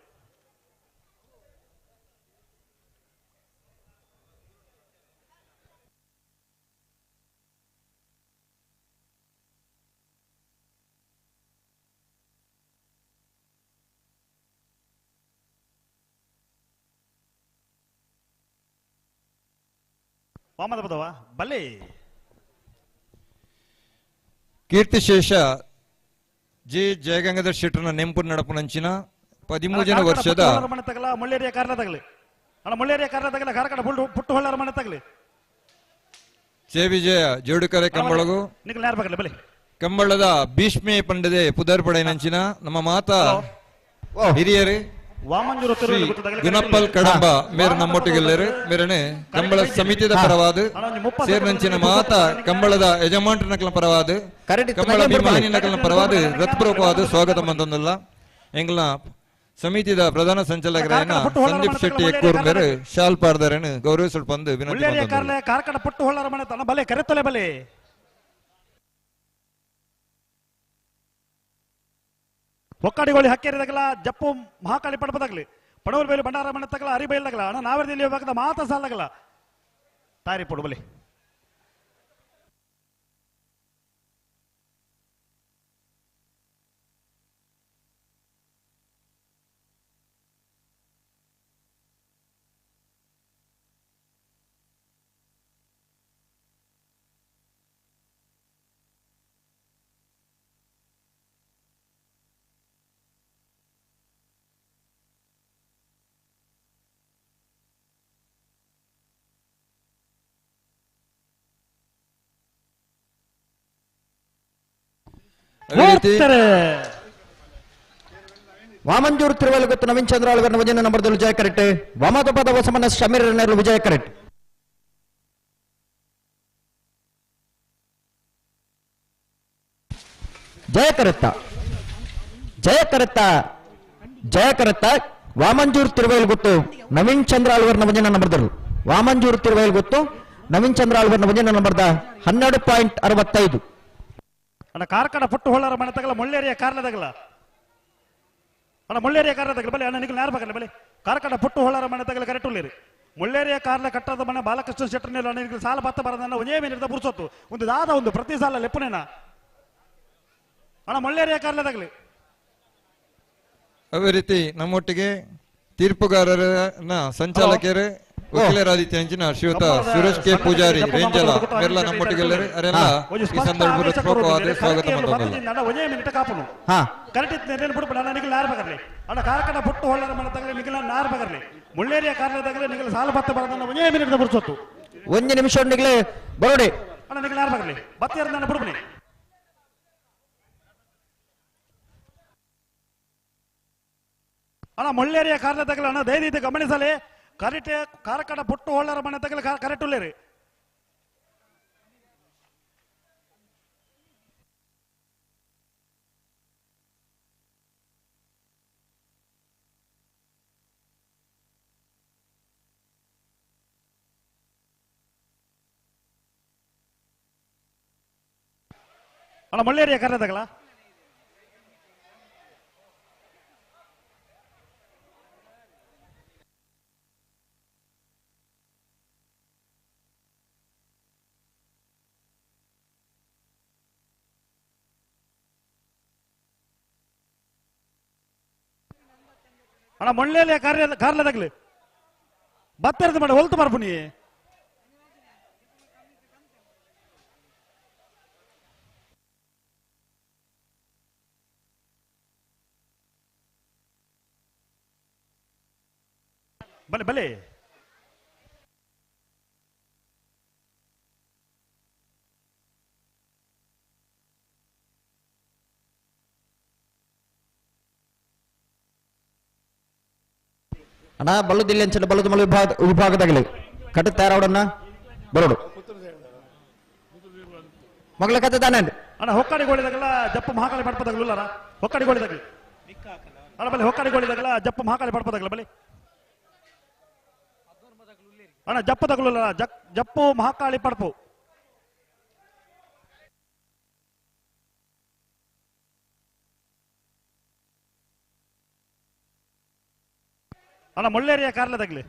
ವಾಮದ ಪದವ ಬಲೆ ಕೀರ್ತಿಶೇಷ ಜಿ ಜಯಗಂಗಾಧರ್ ಶೆಟ್ಟರ್ನ ನೆಂಪು ನಡಪುನಂಚಿನ 13 ವರ್ಷದ ಮನೆ ತಗಲ ಮುಳ್ಳೇರಿಯ ಕಾರ್ಲ ತಗಲಿ ಅಣ್ಣ ಮುಳ್ಳೇರಿಯ ಕಾರ್ಲ ತಗಲ ಕಾರ್ಕಡ ಪುಟ್ಟು ಹೊಳ್ಳರ ಮನೆ ತಗಲಿ ಜಯ ವಿಜಯ ಜೋಡುಕರೆ ಕಂಬಳಗು ಕಂಬಳದ ಭೀಷ್ಮೆ ಪಂಡದೆ ಪುದರ್ ಪಡೆಯನಂಚಿನ ನಮ್ಮ ಮಾತಾ ಹಿರಿಯರೇ ಗುಣಪ್ಪಲ್ ಕಡಂಬ ಮೇರೆ ನಮ್ಮೊಟ್ಟಿಗೆಲ್ಲರು ಮೇರೆನೆ ಕಂಬಳ ಸಮಿತಿದ ಪರವಾದ ಸೇರ್ನಂಚಿನ ಮಾತ ಕಂಬಳದ ಯಜಮಾಂಟನಕಲ ಪರವಾದ ಕಂಬಳ ಅಭಿಮಾನಿನಕಲ ಪರವಾದ ಹೃತ್ಪೂರ್ವಕವಾದ ಸ್ವಾಗತ ಮಂತಂದಲ್ಲ ಎಂಗ್ಲ ಸಮಿತಿದ ಪ್ರಧಾನ ಸಂಚಾಲಕರಾಯನ ಸಂದೀಪ್ ಶೆಟ್ಟಿ ಎಕ್ಕೂರ್ ಮೇರೆ ಶಾಲ್ ಪಾಡ್ದಾರೇನು ಗೌರವಿಸಲ್ ಬಂದು ವಿನಂತಿ ಕಾರ್ಕಡ ಪುಟ್ಟು ಹೊಳ್ಳರ ಮನೆ ತನ್ನ ಬಲೆ ಕರೆತೊಲೆ ಬಲೆ ಒಕ್ಕಡಿಗೋಳಿ ಹಕ್ಕೇರಿದಾಗಲ ಜಪ್ಪು ಮಹಾಕಾಳಿ ಪಡಪದಾಗಲಿ ಪಡವಲ್ ಬೇಲಿ ಬಂಡಾರ ಮನೆ ತಗಲ ಅರಿಬೈಲ್ದಾಗಲ ಅಣ್ಣ ನಾವರದಲ್ಲಿ ಹೋಗದ ಮಾತ ಸಾಲಾಗಲ್ಲ ತಾರಿ ಪಡು ಬಲಿ ವಾಮಂಜೂರು ತಿರುವಲ್ ಗೊತ್ತು ನವೀನ್ ಚಂದ್ರ ಆಳ್ಗರ್ನ ವಜನ ನಂಬರ್ದಲ್ಲಿ ವಿಜಯ ಕರೆಕ್ಟ್ ವಾಮದ ಪದ ವಸಮನ ಶಮೀರ್ ನೇರ್ಲು ವಿಜಯ ಕರೆಕ್ಟ್ ಜಯ ಕರೆತ್ತ ಜಯ ಕರೆತ್ತ ಜಯ ಕರೆತ್ತ ವಾಮಂಜೂರು ತಿರುವಲ್ ಗೊತ್ತು ನವೀನ್ ಚಂದ್ರ ಆಳ್ಗರ್ನ ವಜನ ನಂಬರ್ದಲ್ಲಿ ವಾಮಂಜೂರು ತಿರುವಲ್ ಗೊತ್ತು ನವೀನ್ ಚಂದ್ರ ಆಳ್ಗರ್ನ ವಜನ ನಂಬರ್ದ 12.65 ಅಣ್ಣ ಕಾರ್ಕಡ ಪುಟ್ಟು ಹೊಳ್ಳರ ಮನೆ ತಗಲ ಮುಳ್ಳೇರಿಯ ಕಾರ್ಲದಾಗಲ್ಲ ಅಣ್ಣ ಮುಳ್ಳೇರಿಯ ಕಾರ್ಲದಾಗಲ್ಲ ಬಲೆ ಅಣ್ಣ ನಿಗಲ್ ಯಾರು ಬಗಲ್ಲ ಬಲೆ ಕಾರ್ಕಡ ಪುಟ್ಟು ಹೊಳ್ಳರ ಮನೆ ತಗಲ ಕರೆಕ್ಟ್ ಉಳ್ಳೇರಿ ಮುಳ್ಳೇರಿಯ ಕಾರ್ಲ ಕಟ್ಟದ ಮನೆ ಬಾಲಕೃಷ್ಣ ಶೆಟ್ಟರ್ನ ಅಣ್ಣ ನಿಗಲ್ ಸಾಲ ಬತ್ತ ಬರದನ್ನ ಒಂದೇ ಮೇಲೆ ಬುರ್ಸೊತ್ತು ಒಂದು ದಾದ ಒಂದು ಪ್ರತಿ ಸಾಲ ಲೆಪ್ಪನೇನ ಅಣ್ಣ ಮುಳ್ಳೇರಿಯ ಕಾರ್ಲದಾಗಲಿ ಅದೇ ರೀತಿ ನಮ್ಮೊಟ್ಟಿಗೆ ತೀರ್ಪುಗಾರರನ್ನ ಸಂಚಾಲಕರು ವಕೀಲರಾದಿತ್ಯ ಶ್ರೀಯುತ ಸುರೇಶ್ ಕೆ ಪೂಜಾರಿ ರೇಂಜಲ ಮೇರೆಲ್ಲ ನಮ್ಮೊಟ್ಟಿಗೆಲ್ಲರು ಅರೆಲ್ಲ ಈ ಸಂದರ್ಭದಲ್ಲಿ ಪೂರ್ವಕವಾದ ಸ್ವಾಗತ ಕಾಪನು ಕರೆಕ್ಟ್ ಬಿಡ್ಬಿಡ ನಿಗಲ್ ನಾರ್ ಬಗರ್ಲಿ ಅಣ್ಣ ಕಾರ್ಕಡ ಪುಟ್ಟು ಹೊಳ್ಳರ ಮನೆ ತಗಲಿ ನಿಗಲ್ ನಾರ್ ಬಗರ್ಲಿ ಮುಳ್ಳೇರಿಯ ಕಾರ್ಲದಾಗಲಿ ನಿಗಲ್ ಸಾಲ ಬತ್ತ ಬರದನ್ನ ಒಂದೇ ಮಿನಿಟ್ ಬುರ್ಸೊತ್ತು ಒಂದು ನಿಮಿಷ ನಿಗಲೇ ಬರೋಡಿ ಅಣ್ಣ ನಿಗಲ್ ನಾರ್ ಬಗರ್ಲಿ ಬತ್ತ ನನ್ನ ಬಿಡ್ಬಿಡಿ ಅಣ್ಣ ಮುಳ್ಳೇರಿಯ ಕಾರ್ಲ ತಗಲ ಅಣ್ಣ ದಯವಿಟ್ಟು ಗಮನಿಸಲಿ ಕರೆಕ್ಟೇ ಕಾರ್ಕಡ ಪುಟ್ಟು ಹೊಳ್ಳರ ಮನೆ ತಗಲ ಕರೆಕ್ಟ್ ಉಳ್ಳೇರಿ ಅಣ್ಣ ಮುಳ್ಳೇರಿಯ ಕಾರ್ಲ ತಗಲ ಅಣ್ಣ ಮುಳ್ಳೇರಿಯ ಕಾರ್ಲದಾಗಲಿ ಬತ್ತರದ ಮಾಡಿ ಹೊಲ್ತು ಬರ್ಬುನಿ ಬಲೆ ಬಲೆ ಅಣ್ಣ ಬಲ್ಲದಿಲ್ಲ ಅಂಚೆ ಬಲ್ಲದ ಮಲ ವಿಭಾಗದಾಗಲಿ ಕಟ್ಟ ತಯಾರವಡನ್ನ ಬರೋಡು ಮಗಳ ಕತೆ ತಾನೆ ಅಣ್ಣ ಹೊಕ್ಕಡಿಗೋಳಿದಾಗಲ್ಲ ಜಪ್ಪ ಮಹಾಕಾಳಿ ಮಾಡ್ಪದಾಗಲ್ಲ ಹೊಕ್ಕಡಿಗೋಳಿದಾಗಲಿ ಅಣ್ಣ ಬಲೆ ಹೊಕ್ಕಾಡಿಗಳಿದಾಗಲ್ಲ ಜಪ್ಪ ಮಹಾಕಾಳಿ ಪಡ್ಪದಾಗಲ್ಲ ಬಲೆ ಅಣ್ಣ ಜಪ್ಪ ತಗೊಳ್ಳಲ್ಲ ಜಪ್ಪು ಮಹಾಕಾಳಿ ಪಡ್ಪು ಅಣ್ಣ ಮುಳ್ಳೇರಿಯ ಕಾರ್ಲದಾಗ್ಲಿ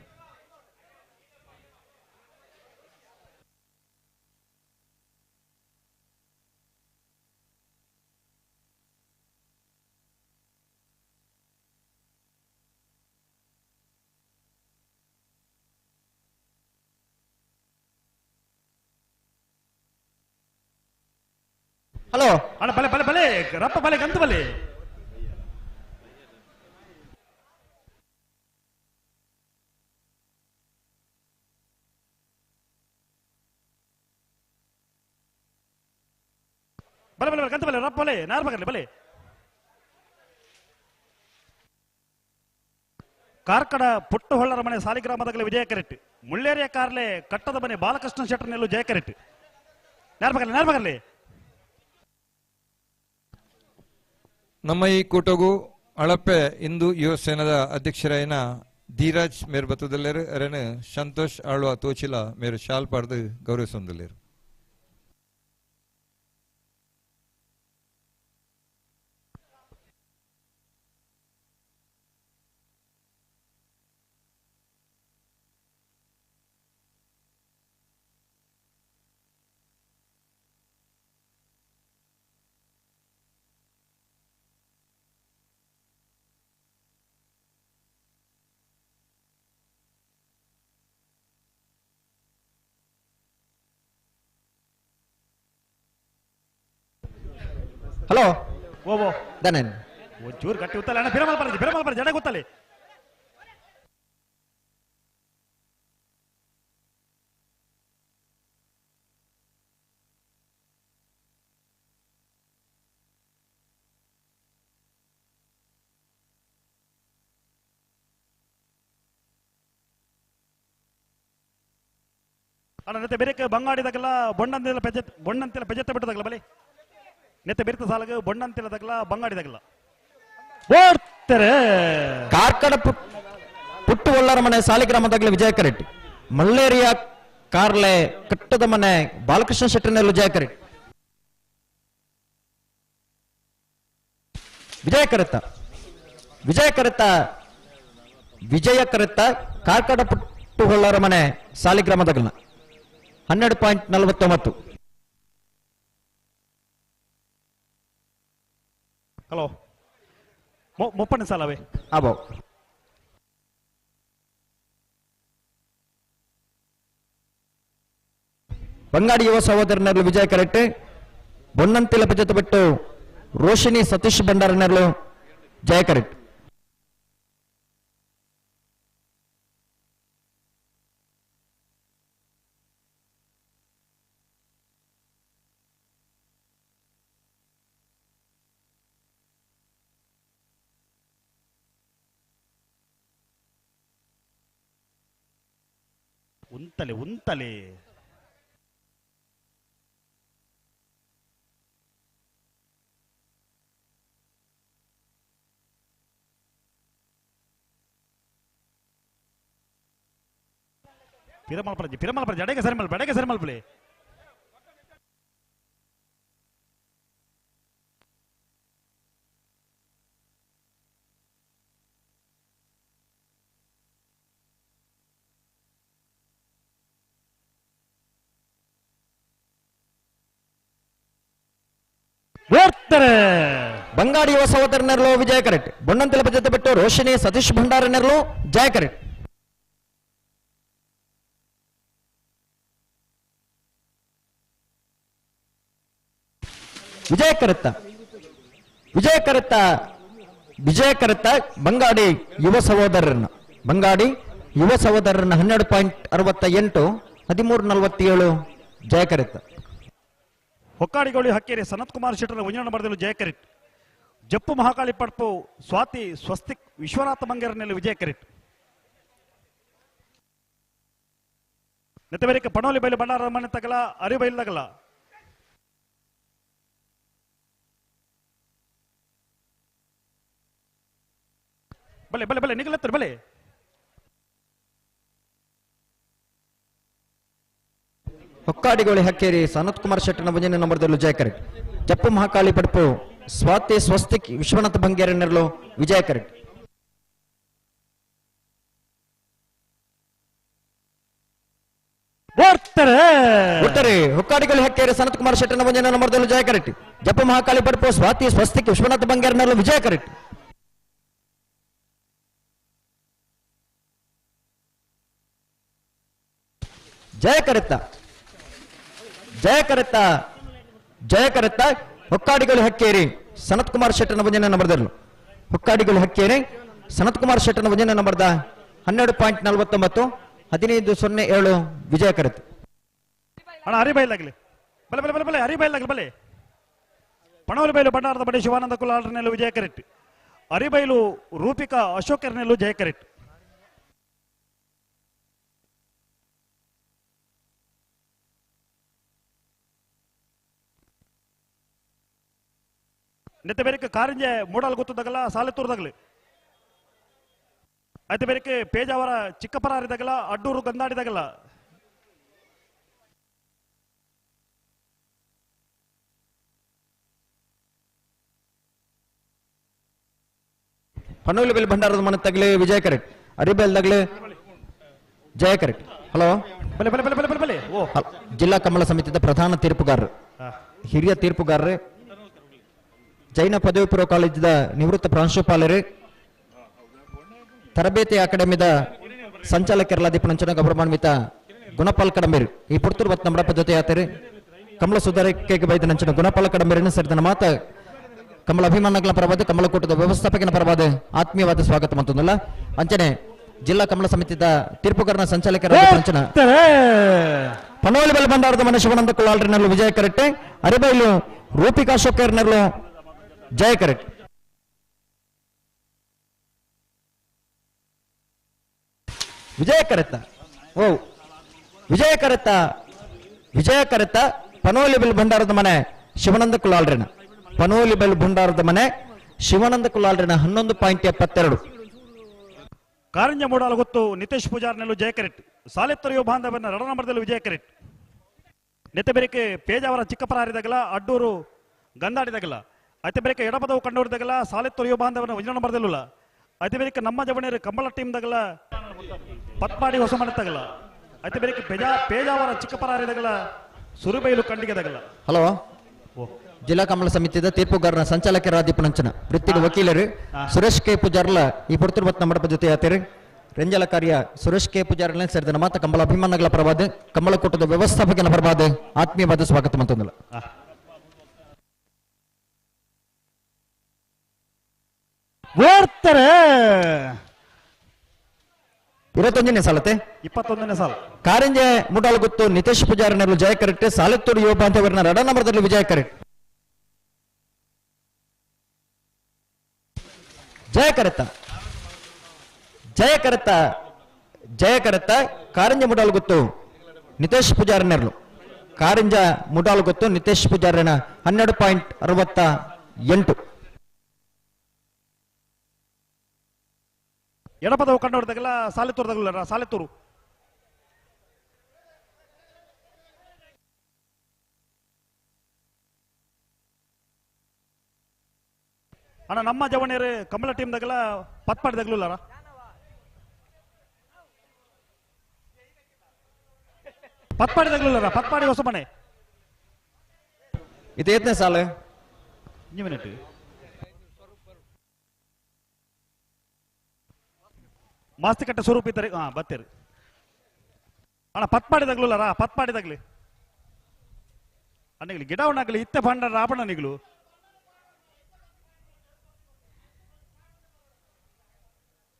ಹಲೋ ಅಣ್ಣ ಬಲೆ ಬಲೆ ಬಲೆ ರಪ್ಪ ಬಲೆ ಗಂತು ಬಲೆ ಬಲೆ ಬಲೆ ಗಂತು ಬಲೆ ರಪ್ಪ ಬಲೆ ನಾರ್ಬಗರ್ಲಿ ಬಲೆ ಕಾರ್ಕಡ ಪುಟ್ಟು ಹೊಳ್ಳರ ಮನೆ ಸಾಲಿಗ್ರಾಮದಾಗಲೇ ವಿಜಯ ಕರೆಟ್ ಮುಳ್ಳೇರಿಯ ಕಾರ್ಲೆ ಕಟ್ಟದ ಮನೆ ಬಾಲಕೃಷ್ಣ ಶೆಟ್ಟರ್ನೆಲ್ಲೂ ಜಯ ಕರೆಟ್ ನಾರ್ಬಗರ್ಲಿ ನಮ್ಮ ಈ ಕೂಟಗೂ ಅಳಪೆ ಇಂದು ಯುವ ಸೇನದ ಅಧ್ಯಕ್ಷರಾಯಿನ ಧೀರಾಜ್ ಮೇರ್ ಬತ್ತದಲ್ಲೇರು ಅರೇನು ಸಂತೋಷ್ ಆಳ್ವ ತೋಚಿಲ ಮೇರು ಶಾಲ್ ಪಾಡ್ದು ಗೌರವಿಸೊಂದಲ್ಲೇರು ಹಲೋ ಓ ದನನ್ ಒಂಚೂರು ಗಟ್ಟಿ ಗೊತ್ತಲ್ಲ ಅಣ್ಣ ಬಿರಮಲ್ ಬರ ಜಡ ಗೊತ್ತಲ್ಲಿ ಅಣ್ಣ ನೆತ್ತೆ ಬೇರೆ ಬಂಗಾಡಿದಾಗಲ್ಲ ಬೊಣ್ಣಂತೆಲ್ಲ ಪೆಜೆತ್ತ ಬಿಟ್ಟದಾಗಲ್ಲ ಬಲಿ ನೆತ್ತೆ ಬೆರೆತ ಸಾಲಗ ಬೊಣ್ಣಂತೆಲ್ಲದಾಗಲ್ಲ ಬಂಗಾಡಿದಾಗಲ್ಲ ಕಾರ್ಕಡ ಪುಟ್ಟು ಒಳ್ಳರ ಮನೆ ಸಾಲಿಗ್ರಾಮದಾಗಲೇ ವಿಜಯ ಕರೆಟ್ ಮಲ್ಲೇರಿಯಾ ಕಾರ್ಲೆ ಕಟ್ಟದ ಮನೆ ಬಾಲಕೃಷ್ಣ ಶೆಟ್ಟರ್ನೆಲ್ಲೂ ಜಯ ಕರೆಟ್ ವಿಜಯ ಕರೆತ ಕಾರ್ಕಡ ಪುಟ್ಟು ಒಳ್ಳರ ಮನೆ ಸಾಲಿಗ್ರಾಮದಾಗಲ 12.49. ಹಲೋ ಮುಪ್ಪಣ್ಣೆ ಸಾಲವೇ ಅಬೋ ಬಂಗಾಡಿ ಯುವ ಸಹೋದರನರ್ಲು ವಿಜಯ ಕರೆಟ್ ಬೊನ್ನಂತಿಲ ಪಜತ ಬಿಟ್ಟು ರೋಶಿನಿ ಸತೀಶ್ ಭಂಡಾರನರ್ಲು ಜಯ ಕರೆಟ್ ಉಂತಲೆ ಪಿರಮಲ್ ಜಡೆಗೆ ಸರಿ ಮಲ್ಪಲೆ ಬಂಗಾಡಿ ಯುವ ಸಹೋದರನರ್ಲು ವಿಜಯ ಕರೆಟ್ ಬೊಣ್ಣಂತಿಲ ಪಜತೆ ಬಿಟ್ಟು ರೋಶಿನಿ ಸತೀಶ್ ಭಂಡಾರನರ್ಲು ಜಯ ಕರೆಟ್ ವಿಜಯ ಕರೆತ ಬಂಗಾಡಿ ಯುವ ಸಹೋದರರನ್ನ 12.68 13:47 ಜಯ ಕರೆತ ಹೊಕ್ಕಾಡಿಗೋಳಿ ಹಕ್ಕೇರಿ ಸನತ್ ಕುಮಾರ್ ಶೆಟ್ಟರ್ ಉಂಜನ ಬರೆದಲು ಜಯ ಕರೆಟ್ ಜಪ್ಪು ಮಹಾಕಾಳಿ ಪಡ್ಪು ಸ್ವಾತಿ ಸ್ವಸ್ತಿಕ್ ವಿಶ್ವನಾಥ ಮಂಗೇರನಲ್ಲಿ ವಿಜಯ ಕರೆಟ್ ನೆತ್ತಬೇರಿಕೆ ಪಣೋಲಿ ಬೈಲು ಬಂಡಾರ ಮನೆ ತಗಲ ಅರಿಬೈಲ್ದಾಗಲ್ಲ ಬಲೆ ಬಲೆ ಬಲೆ ನಿಗಲತ್ತರ ಬಲೆ ಹೊಕ್ಕಾಡಿಗೋಳಿ ಹಕ್ಕೇರಿ ಸನತ್ ಕುಮಾರ್ ಶೆಟ್ಟನ ಮುಂಜಿನ ನಂಬರ್ದಲ್ಲೂ ಜಯ ಕರೆಕ್ಟ್. ಜಪ್ಪು ಮಹಾಕಾಳಿ ಪಡ್ಪು ಸ್ವಾತಿ ಸ್ವಸ್ತಿಕ್ ವಿಶ್ವನಾಥ ಬಂಗೇರಿ ನೆರಳು ವಿಜಯ ಕರೆಕ್ಟ್. ಉತ್ತರೆ ಹೊಕ್ಕಾಡಿಗೋಳಿ ಹಕ್ಕೇರಿ ಸನತ್ ಕುಮಾರ್ ಶೆಟ್ಟನ ಮುಂಜಿನ ನಂಬರ್ದಲ್ಲೂ ಜಯ ಕರೆಕ್ಟ್. ಜಪ್ಪು ಮಹಾಕಾಳಿ ಪಡ್ಪು ಸ್ವಾತಿ ಸ್ವಸ್ತಿಕ್ ವಿಶ್ವನಾಥ ಬಂಗೇರಿ ನೆರಳು ವಿಜಯ ಕರೆಕ್ಟ್. ಜಯ ಕರೆತ್ತ ಜಯ ಕರೆತ್ತ ಜಯ ಕರೆತ್ತ ಹೊಕ್ಕಾಡಿಗಳು ಹಕ್ಕೇರಿ ಸನತ್ ಕುಮಾರ್ ಶೆಟ್ಟನ ಮುಂಜಿನ ನಂಬರ್ದಲ್ಲೂ ಹೊಕ್ಕಾಡಿಗಳು ಹಕ್ಕೇರಿ ಸನತ್ ಕುಮಾರ್ ಶೆಟ್ಟನ ಮುಂಜಿನ ನಂಬರ್ದ 12.49 1507 ವಿಜಯ ಕರೆತ್ತ. ಅಣ್ಣ ಹರಿಬೈಲಾಗ್ಲಿ ಬಲೆ ಬಲೆ ಬಲೆ ಬಲೆ ಹರಿಬೈಲಾಗ್ಲಿ ಬಲೆ ಪಣವಲಿ ಬೈಲು ಬಂಡಾರದ ಬಡಿ ಶಿವಾನಂದ ಕುಲಾಲ್ರನೆಲ್ಲು ವಿಜಯ ಕರೆಕ್ಟ್. ಹರಿಬೈಲು ರೂಪಿಕಾ ಅಶೋಕರ್ನೆಲ್ಲು ಜಯ ಕರೆಕ್ಟ್. ನೆತ್ತ ಬೇರೆಕ್ಕೆ ಕಾರಿಂಜೆ ಮೂಡಲ್ ಗೊತ್ತದಾಗಲ್ಲ ಸಾಲೆತ್ತೂರ್ದಾಗಲಿ ಆಯ್ತು ಬೇರೆಕ್ಕೆ ಪೇಜಾವರ ಚಿಕ್ಕಪರಾರಿದಾಗಲ್ಲ ಅಡ್ಡೂರು ಗಂದಾಡಿದಾಗಲ್ಲ ಪನೋಲಿ ಭಂಡಾರದ ಮನ ತಗಲಿ ವಿಜಯ ಕರೆಕ್ಟ್. ಅರಿಬೇಲ್ದಾಗಲಿ ಜಯ ಕರೆಕ್ಟ್. ಹಲೋ ಬಲೆ ಬಲೆ ಬಲೆ ಬಲೆ ಬಲೆ ಓ ಜಿಲ್ಲಾ ಕಮಲ ಸಮಿತಿಯ ಪ್ರಧಾನ ತೀರ್ಪುಗಾರರು ಹಿರಿಯ ತೀರ್ಪುಗಾರರು ಜೈನ ಪದವಿ ಪೂರ್ವ ಕಾಲೇಜಿನ ನಿವೃತ್ತ ಪ್ರಾಂಶುಪಾಲರು ತರಬೇತಿ ಅಕಾಡೆಮಿದ ಸಂಚಾಲಕರಲ್ಲ ದೀಪನಂಚನ ಗೌರವಾನ್ವಿತ ಗುಣಪಾಲ್ ಕಡಂಬೇರು ಈ ಪುರ್ತೂರು ಬತ್ ನಮ್ಮ ಪದ್ಧತಿ ಆತರು ಕಮಲ ಸುಧಾರಕ್ಕೆ ಬೈದ ನಂಚಿನ ಗುಣಪಾಲ ಕಡಂಬೇರಿನ ಸೇರಿದ ಮಾತ ಕಮಲ ಅಭಿಮಾನಗಳ ಪರವಾದ ಕಮಲ ಕೂಟದ ವ್ಯವಸ್ಥಾಪಕನ ಪರವಾದ ಆತ್ಮೀಯವಾದ ಸ್ವಾಗತ ಮತ್ತೊಂದಲ್ಲ ಅಂಚನೆ ಜಿಲ್ಲಾ ಕಮಲ ಸಮಿತಿಯ ತೀರ್ಪುಗಾರನ ಸಂಚಾಲಕರ ಪನೋಲಿ ಬಲ್ ಭಂಡಾರದ ಮನೆ ಶಿವಾನಂದ ಕುಲಾಲ್ರನಲ್ಲೂ ವಿಜಯ ಕರೆಕ್ಟೆ. ಅರಿಬೈಲು ರೂಪಿಕಾ ಶೋಕರ್ನಲ್ಲೂ ಜಯ ಕರೆಕ್ಟ್. ವಿಜಯ ಕರೆತ್ತ ಓ ವಿಜಯ ಕರೆತ್ತ ವಿಜಯ ಕರೆತ್ತ ಪನೋಲಿ ಬೆಲ್ ಭಂಡಾರದ ಮನೆ ಶಿವಾನಂದ ಕುಲಾಲ್ರನ ಪನೋಲಿ ಬೆಲ್ ಭಂಡಾರದ ಮನೆ ಶಿವಾನಂದ ಕುಲಾಲ್ರನ 11.72 ಕಾರಿಂಜ ಮೂಡಾಲ ಗೊತ್ತು ನಿತೇಶ್ ಪೂಜಾರ್ನೆಲ್ಲು ಜಯ ಕರೆಕ್ಟ್. ಸಾಲೆತ್ತರಿಯೋ ಬಾಂಧವನ ರಡ ನಂಬರ್ದಲ್ಲೂ ವಿಜಯ ಕರೆಕ್ಟ್. ನೆತ್ತ ಬೇರೆಕ್ಕೆ ಪೇಜಾವರ ಚಿಕ್ಕಪರಾರಿದಾಗಲ್ಲ ಅಡ್ಡೂರು ಗಂದಾಡಿದಾಗಲ್ಲ ಅತಿ ಬೇರೆಕ್ಕೆ ಎಡಪದವು ಕಂಡುಹಿಡಿದಾಗಲ್ಲ ಸಾಲೆತ್ತರಿಯೋ ಬಾಂಧವನ ಒಂಜನ ನಂಬರ್ದಲ್ಲೂ ಅತಿ ಬೇರೆಕ್ಕೆ ನಮ್ಮ ಜವಣಿಯರು ಕಂಬಳ ಟೀಮ್ದಾಗಲ್ಲ ಪತ್ಪಾಡಿ ಹೊಸ ಮನೆತಾಗಲ್ಲ ಅತಿ ಬೇರೆಕ್ಕೆ ಪೇಜಾವರ ಚಿಕ್ಕಪರಾರಿದಾಗಲ್ಲ ಸುರುಬೈಲು ಕಂಡಿಗೆದಾಗಲ್ಲ. ಹಲೋ ಜಿಲ್ಲಾ ಕಮಲ ಸಮಿತಿಯ ತೀರ್ಪುಗಾರನ ಸಂಚಾಲಕರ ದೀಪನಂಚನ ವೃತ್ತಿಗೆ ವಕೀಲರು ಸುರೇಶ್ ಕೆ ಪೂಜಾರ್ಲ ಈ ಪುರ್ತೂರು ಬತ್ ನಮ್ಮ ಜೊತೆ ಆತರು ರಂಜಲ ಕಾರ್ಯ ಸುರೇಶ್ ಕೆ ಪೂಜಾರ್ಲ ಸೇರಿದ ಮಾತ ಕಂಬಳ ಅಭಿಮಾನಗಳ ಪರವಾದ ಕಂಬಳ ಕೂಟದ ವ್ಯವಸ್ಥಾಪಕನ ಪರವಾದ ಆತ್ಮೀಯವಾದ ಸ್ವಾಗತ ಮತ್ತೊಂದಲ್ಲ. ಇಪ್ಪತ್ತೊಂದನೇ ಸಾಲತೆ 21ನೇ ಸಾಲ ಕಾರಿಂಜೆ ಮುಡಾಲ್ ಗೊತ್ತು ನಿತೇಶ್ ಪೂಜಾರನಲ್ಲೂ ಜಯ ಕರೆಕ್ಟ್. ಸಾಲೆತ್ತೂರು ಯುವ ಬಾಂಧವರನ್ನ ರಡ ನಂಬರ್ದಲ್ಲೂ ವಿಜಯ ಕರೆಕ್ಟ್. ಜಯ ಕರೆತ್ತ ಜಯ ಕರೆತ್ತ ಜಯ ಕರೆತ್ತ ಕಾರಿಂಜ ಮುಡಾಲ್ ಗೊತ್ತು ನಿತೇಶ್ ಪೂಜಾರನರ್ಲು ಕಾರಿಂಜ ಮುಡಾಲ್ ಗೊತ್ತು ನಿತೇಶ್ ಪೂಜಾರನ 12.68 ಎಡಪದವು ಕಂಡುಹಿಡಿದಾಗಲ್ಲ ಸಾಲೆತ್ತೂರ್ದಾಗಲ್ಲ ಸಾಲೆತ್ತೂರು ಅಣ್ಣ ನಮ್ಮ ಜವಣಿಯರು ಕಮಲ ಟೀಮ್ದಾಗಲ್ಲ ಪತ್ಪಾಡಿದಾಗ್ಲೂ ಪತ್ಪಾಡಿದಾಗ್ಲೂ ಪತ್ಪಾಡಿ ಹೊಸ ಮನೆ ಇದು ಎತ್ತನೇ ಸಾಲ ಮಿನಿಟ್ ಮಾಸ್ತಿಕಟ್ಟೆ ಸ್ವರೂಪ ಇದ್ದಾರೆ ಬತ್ತೇರಿ ಅಣ್ಣ ಪತ್ಪಾಡಿದಾಗ್ಲೂ ಪತ್ಪಾಡಿದಾಗ್ಲಿ ಅಣ್ಣಗಲಿ ಗಿಡ ಉಣ್ಣಾಗ್ಲಿ ಇತ್ತೆ ಬಂಡ ರಾಬಣ್ಣನಿಗ್ಲು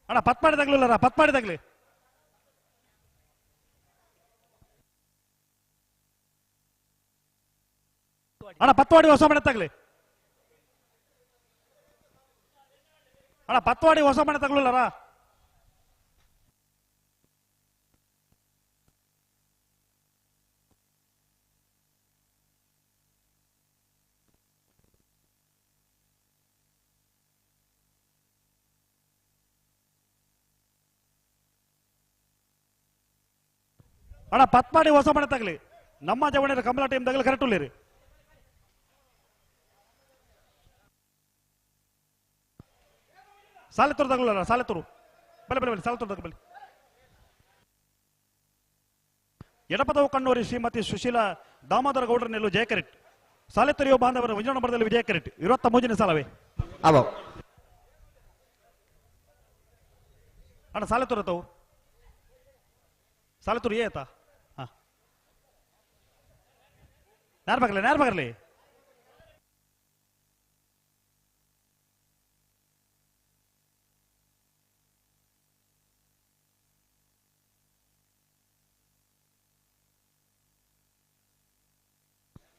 ಅಣ್ಣ ಪತ್ಪಾಡಿದಾಗ್ಲೂ ಪತ್ಪಾಡಿದಾಗ್ಲಿ ಅಣ್ಣ ಪತ್ವಾಡಿ ಹೊಸ ಮನೆ ತಗ್ಲಿ ಅಣ್ಣ ಪತ್ವಾಡಿ ಹೊಸ ಮನೆ ತಗ್ಲಲ್ಲ ಅಣ್ಣ ಪತ್ಮಾಡಿ ಹೊಸ ಮನೆ ತಗಲಿ ನಮ್ಮ ಜವಣಿಯರ ಕಮಲ ಟೀಮ್ ತಗಲಿ ಕರೆಕ್ಟ್ ಉಳ್ಳೇರಿ ಸಾಲೆತ್ತೂರು ತಗೊಳ್ಳಲ್ಲ ಸಾಲೆತ್ತೂರು ಬಲೆ ಬಲೆ ಬಲೆ ಸಾಲೆತ್ತೂರು ತಗೊಳ್ಳಿ ಎಡಪದವು ಕಣ್ಣೂರಿ ಶ್ರೀಮತಿ ಸುಶೀಲಾ ದಾಮೋದರ ಗೌಡರ ನೆಲ್ಲು ಜಯ ಕರೆಕ್ಟ್ ಸಾಲೆತ್ತೂರಿಯೋ ಬಾಂಧವರ ವಿಜಯನಗರದಲ್ಲಿ ವಿಜಯ ಕರೆಕ್ಟ್ 23ನೇ ಸಾಲವೇ ಅಣ್ಣ ಸಾಲೆತ್ತೂರು ತಾವು ಸಾಲೆತ್ತೂರು ಏತಾ ಹಾ ನೇರ ಬಗರ್ಲಿ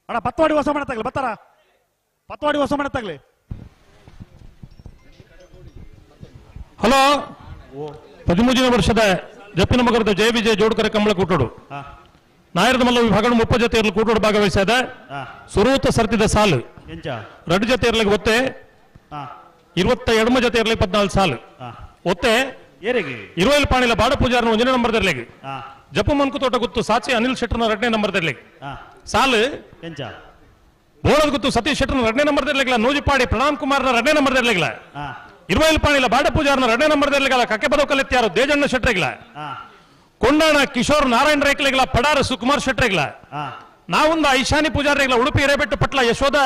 ಅಣ್ಣ ಪತ್ವಾಡಿ ಹೊಸ ಮನೆ ತಗಲಿ ಬತ್ತಾರ ಪತ್ವಾಡಿ ಹೊಸ ಮನೆ ತಗಲಿ ಹಲೋ 13ನೇ ವರ್ಷದ ಜಪ್ಪಿನ ಮಗರದ ಜಯ ವಿಜಯ ಜೋಡುಕರೆ ಕಂಬಳ ಕೂಟೋಡು ನಾಯರದ ಮಲ್ಲ ವಿಭಾಗ 30 ಜೊತೆ ಇರಲು ಕೂಟೋಡು ಭಾಗವಹಿಸಿದ ಸುರೂತ ಸರ್ತಿದ ಸಾಲು ಎರಡು ಜೊತೆ ಇರಲಿಕ್ಕೆ ಒತ್ತೆ 22 ಜೊತೆ ಇರಲಿಕ್ಕೆ 14 ಸಾಲು ಒತ್ತೆ 20 ಪಾಣಿಲ ಬಾಡ ಪೂಜಾರನ 1ನೇ ನಂಬರ್ ಇರಲಿಕ್ಕೆ ಜಪ್ಪು ಮನ್ಕು ತೋಟ ಗುತ್ತು ಸಾಚಿ ಅನಿಲ್ ಶೆಟ್ಟರ್ನ 2ನೇ ನಂಬರ್ ಇರಲಿಕ್ಕೆ ಸಾಲು ಬೋಳದ ಗುತ್ತು ಸತೀಶ್ ಶೆಟ್ಟರ್ನ 2ನೇ ನಂಬರ್ ಇರಲಿಲ್ಲ ನೂಜಿಪಾಡಿ ಪ್ರಣಾಮ್ ಕುಮಾರ್ನ 2ನೇ ನಂಬರ್ ಇರಲಿಲ್ಲ 20 ಪಾಣಿಲ ಬಾಡ ಪೂಜಾರನ 2ನೇ ನಂಬರ್ ಇರಲಿಲ್ಲ ಕಕ್ಕೆ ಬದೋ ಕಲೆತ್ಯಾರು ದೇಜಣ್ಣ ಶೆಟ್ಟರಿಗಿಲ್ಲ ಕೊಂಡಾಣ ಕಿಶೋರ್ ನಾರಾಯಣ ರೇಖಲಿಗಿಲ್ಲ ಪಡಾರ ಸುಕುಮಾರ್ ಶೆಟ್ಟರಿಗಿಲ್ಲ ನಾವೊಂದು ಐಶಾನಿ ಪೂಜಾರಿಗಿಲ್ಲ ಉಡುಪಿ ಹಿರೇಬೆಟ್ಟು ಪಟ್ಲ ಯಶೋಧ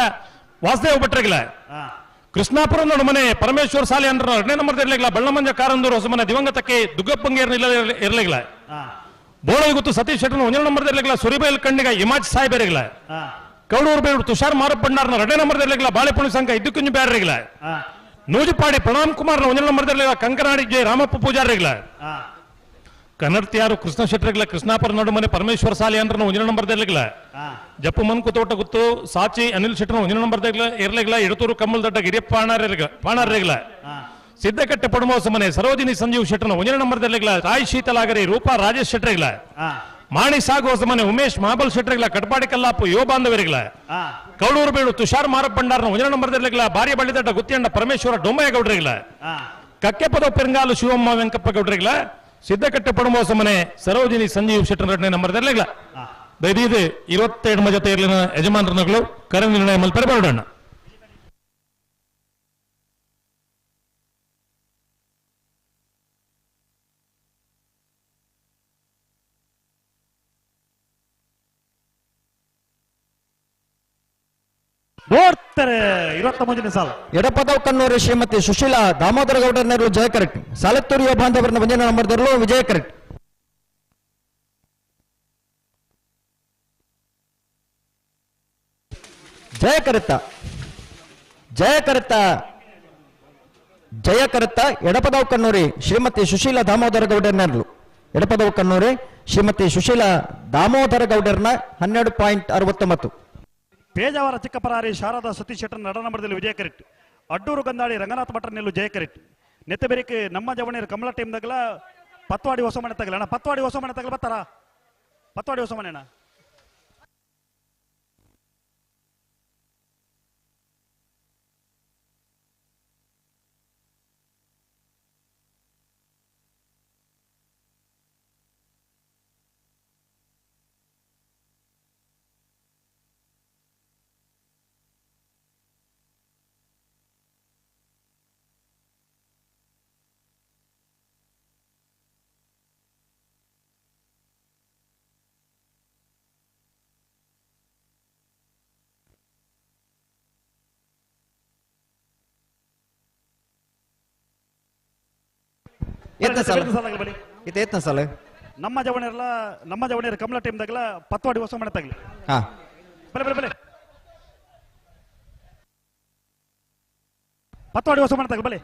ವಾಸುದೇವ್ ಭಟ್ರಿಗಿಲ್ಲ ಕೃಷ್ಣಾಪುರ ಮನೆ ಪರಮೇಶ್ವರ್ ಸಾಲಿ ಅಂದ್ರ 2ನೇ ನಂಬರ್ ಇರಲಿಲ್ಲ ಬಳ್ಳಮಂಜ ಕಾರಂದೂರು ಹೊಸಮನೆ ದಿವಂಗತಕ್ಕೆ ದುಗ್ಗಪ್ಪಂಗೇರ್ ಇರಲಿಲ್ಲ ಬೋಳದ ಗುತ್ತು ಸತೀಶ್ ಶೆಟ್ಟರ್ನ 1ನೇ ನಂಬರ್ ಇರಲಿಲ್ಲ ಸುರಿಬೈಲ್ ಕಣ್ಣಿಗ ಇಮಾಜ್ ಸಾಹೇಬ್ ಇರಲಿಲ್ಲ ಕೌಡೂರು ಬೇಡು ತುಷಾರ್ ಮಾರಪ್ಪ ಭಂಡಾರ್ನ 2ನೇ ನಂಬರ್ ಇರಲಿಲ್ಲ ಬಾಳೆಪುಣಿ ಸಂಘ ಇದ್ದು ಕುಂಜು ಬ್ಯಾರ ಇರಲಿಲ್ಲ ನೂಜಿಪಾಡಿ ಪ್ರಣಾಮ್ ಕುಮಾರ್ನ 1ನೇ ನಂಬರ್ ಇರಲಿಲ್ಲ ಕಂಕನಾಡಿ ಜೆ ರಾಮಪ್ಪ ಪೂಜಾರಿ ಇರಲಿಲ್ಲ ಕನ್ನಡ್ತಿಯಾರು ಕೃಷ್ಣ ಶೆಟ್ಟರಿಗಿಲ್ಲ ಕೃಷ್ಣಾಪುರ ನಡುಮನೆ ಪರಮೇಶ್ವರ ಸಾಲಿ ಅಂದ್ರ 1ನೇ ನಂಬರ್ ಇರಲಿಲ್ಲ ಜಪ್ಪು ಮನ್ಕು ತೋಟ ಗುತ್ತು ಸಾಚಿ ಅನಿಲ್ ಶೆಟ್ಟರ್ನ 1ನೇ ನಂಬರ್ ಇರಲಿಲ್ಲ ಎಡತೂರು ಕಮ್ಮಲ್ ದಡ್ಡ ಗಿರಿಯಪ್ಪ ಪಾಣಾರಿಗಿಲ್ಲ ಸಿದ್ದಕಟ್ಟೆ ಪಡಮೋಸ ಮನೆ ಸರೋಜಿನಿ ಸಂಜೀವ್ ಶೆಟ್ಟರ್ನ 1ನೇ ನಂಬರ್ ಇರಲಿಲ್ಲ ರಾಯ್ ಶೀತಲಾಗರಿ ರೂಪಾ ರಾಜೇಶ್ ಶೆಟ್ಟರಿಗಿಲ್ಲ ಮಾಣಿ ಸಾಗೋಸ ಮನೆ ಉಮೇಶ್ ಮಹಾಬಲ್ ಶೆಟ್ಟರಿಗಿಲ್ಲ ಕಟ್ಪಾಡಿ ಕಲ್ಲಾಪು ಯುವ ಬಾಂಧವರಿಗಿಲ್ಲ ಕೌಡೂರು ಬೇಡು ತುಷಾರ್ ಮಾರಪ್ಪ ಭಂಡಾರ್ನ 1ನೇ ನಂಬರ್ ಇರಲಿಲ್ಲ ಬಾರಿ ಬಳ್ಳಿದಡ್ಡ ಗುತ್ತಿಯಂಡ ಪರಮೇಶ್ವರ ಡೊಂಬಯ್ಯ ಗೌಡರಿಗಿಲ್ಲ ಕಕ್ಕೆಪದ ಪೆರಂಗಾಲು ಶಿವಮ್ಮ ವೆಂಕಪ್ಪ ಗೌಡರಿಗಿಲ್ಲ ಸಿದ್ದಕಟ್ಟೆ ಪಡಮೋಸ ಮನೆ ಸರೋಜಿನಿ ಸಂಜೀವ್ ಶೆಟ್ಟರ್ 2ನೇ ನಂಬರ್ ಇರಲಿಲ್ಲ ದಯವಿದು 22 ಜೊತೆ ಇರಲಿನ ಯಜಮಾನರುಗಳು ಕರೆ ನಿರ್ಣಯ ಮಲ್ಪರೆ ಬರೋಣ ನೋಡ್ತಾರೆ 23ನೇ ಸಾಲ ಎಡಪದವು ಕಣ್ಣೂರು ಶ್ರೀಮತಿ ಸುಶೀಲಾ ದಾಮೋದರ ಗೌಡರ ನೆರಳು ಜಯ ಕರೆಕ್ಟ್ ಸಾಲೆತ್ತೂರಿಯ ಬಾಂಧವರನ್ನ 1ನೇ ನಂಬರ್ ಇರಲು ವಿಜಯ ಕರೆಕ್ಟ್ ಜಯ ಕರೆತ್ತ ಎಡಪದವು ಕಣ್ಣೂರಿ ಶ್ರೀಮತಿ ಸುಶೀಲಾ ದಾಮೋದರ ಗೌಡರ ನೆರಳು ಎಡಪದವು ಕಣ್ಣೂರಿ ಶ್ರೀಮತಿ ಸುಶೀಲಾ ದಾಮೋದರ ಗೌಡರ್ನ 12.69 ಪೇಜಾವರ ಚಿಕ್ಕಪರಾರಿ ಶಾರದಾ ಸತೀಶ್ ಶೆಟ್ಟರ್ 2ನೇ ನಂಬರ್ದಲ್ಲಿ ವಿಜಯ ಕರೆಕ್ಟ್ ಅಡ್ಡೂರು ಗಂದಾಳಿ ರಂಗನಾಥ ಭಟ್ರ ನೆಲ್ಲು ಜಯ ಕರೆಕ್ಟ್ ನೆತ್ತಬೇರಿಕೆ ನಮ್ಮ ಜವಣಿಯರ ಕಮಲ ಟೀಮ್ದಾಗಲ ಪತ್ವಾಡಿ ಹೊಸ ಮನೆ ತಗಲ ಅಣ್ಣ ಪತ್ವಾಡಿ ಹೊಸ ಮನೆ ತಗಲ ಬತ್ತಾರ ಪತ್ವಾಡಿ ಹೊಸ ಮನೆ ಅಣ್ಣ ಸಾಲ ನಮ್ಮ ಜವಣಿಯರ ಕಮಲ ಟೀಮ್ದಾಗಲ ಪತ್ವಾಡಿ ಹೊಸ ಮನೆ ತಗಲಿ ಬಲೆ ಬಲೆ ಬಲೆ ಪತ್ವಾಡಿ ಹೊಸ ಮನೆ ತಗಲಿ ಬಲೆ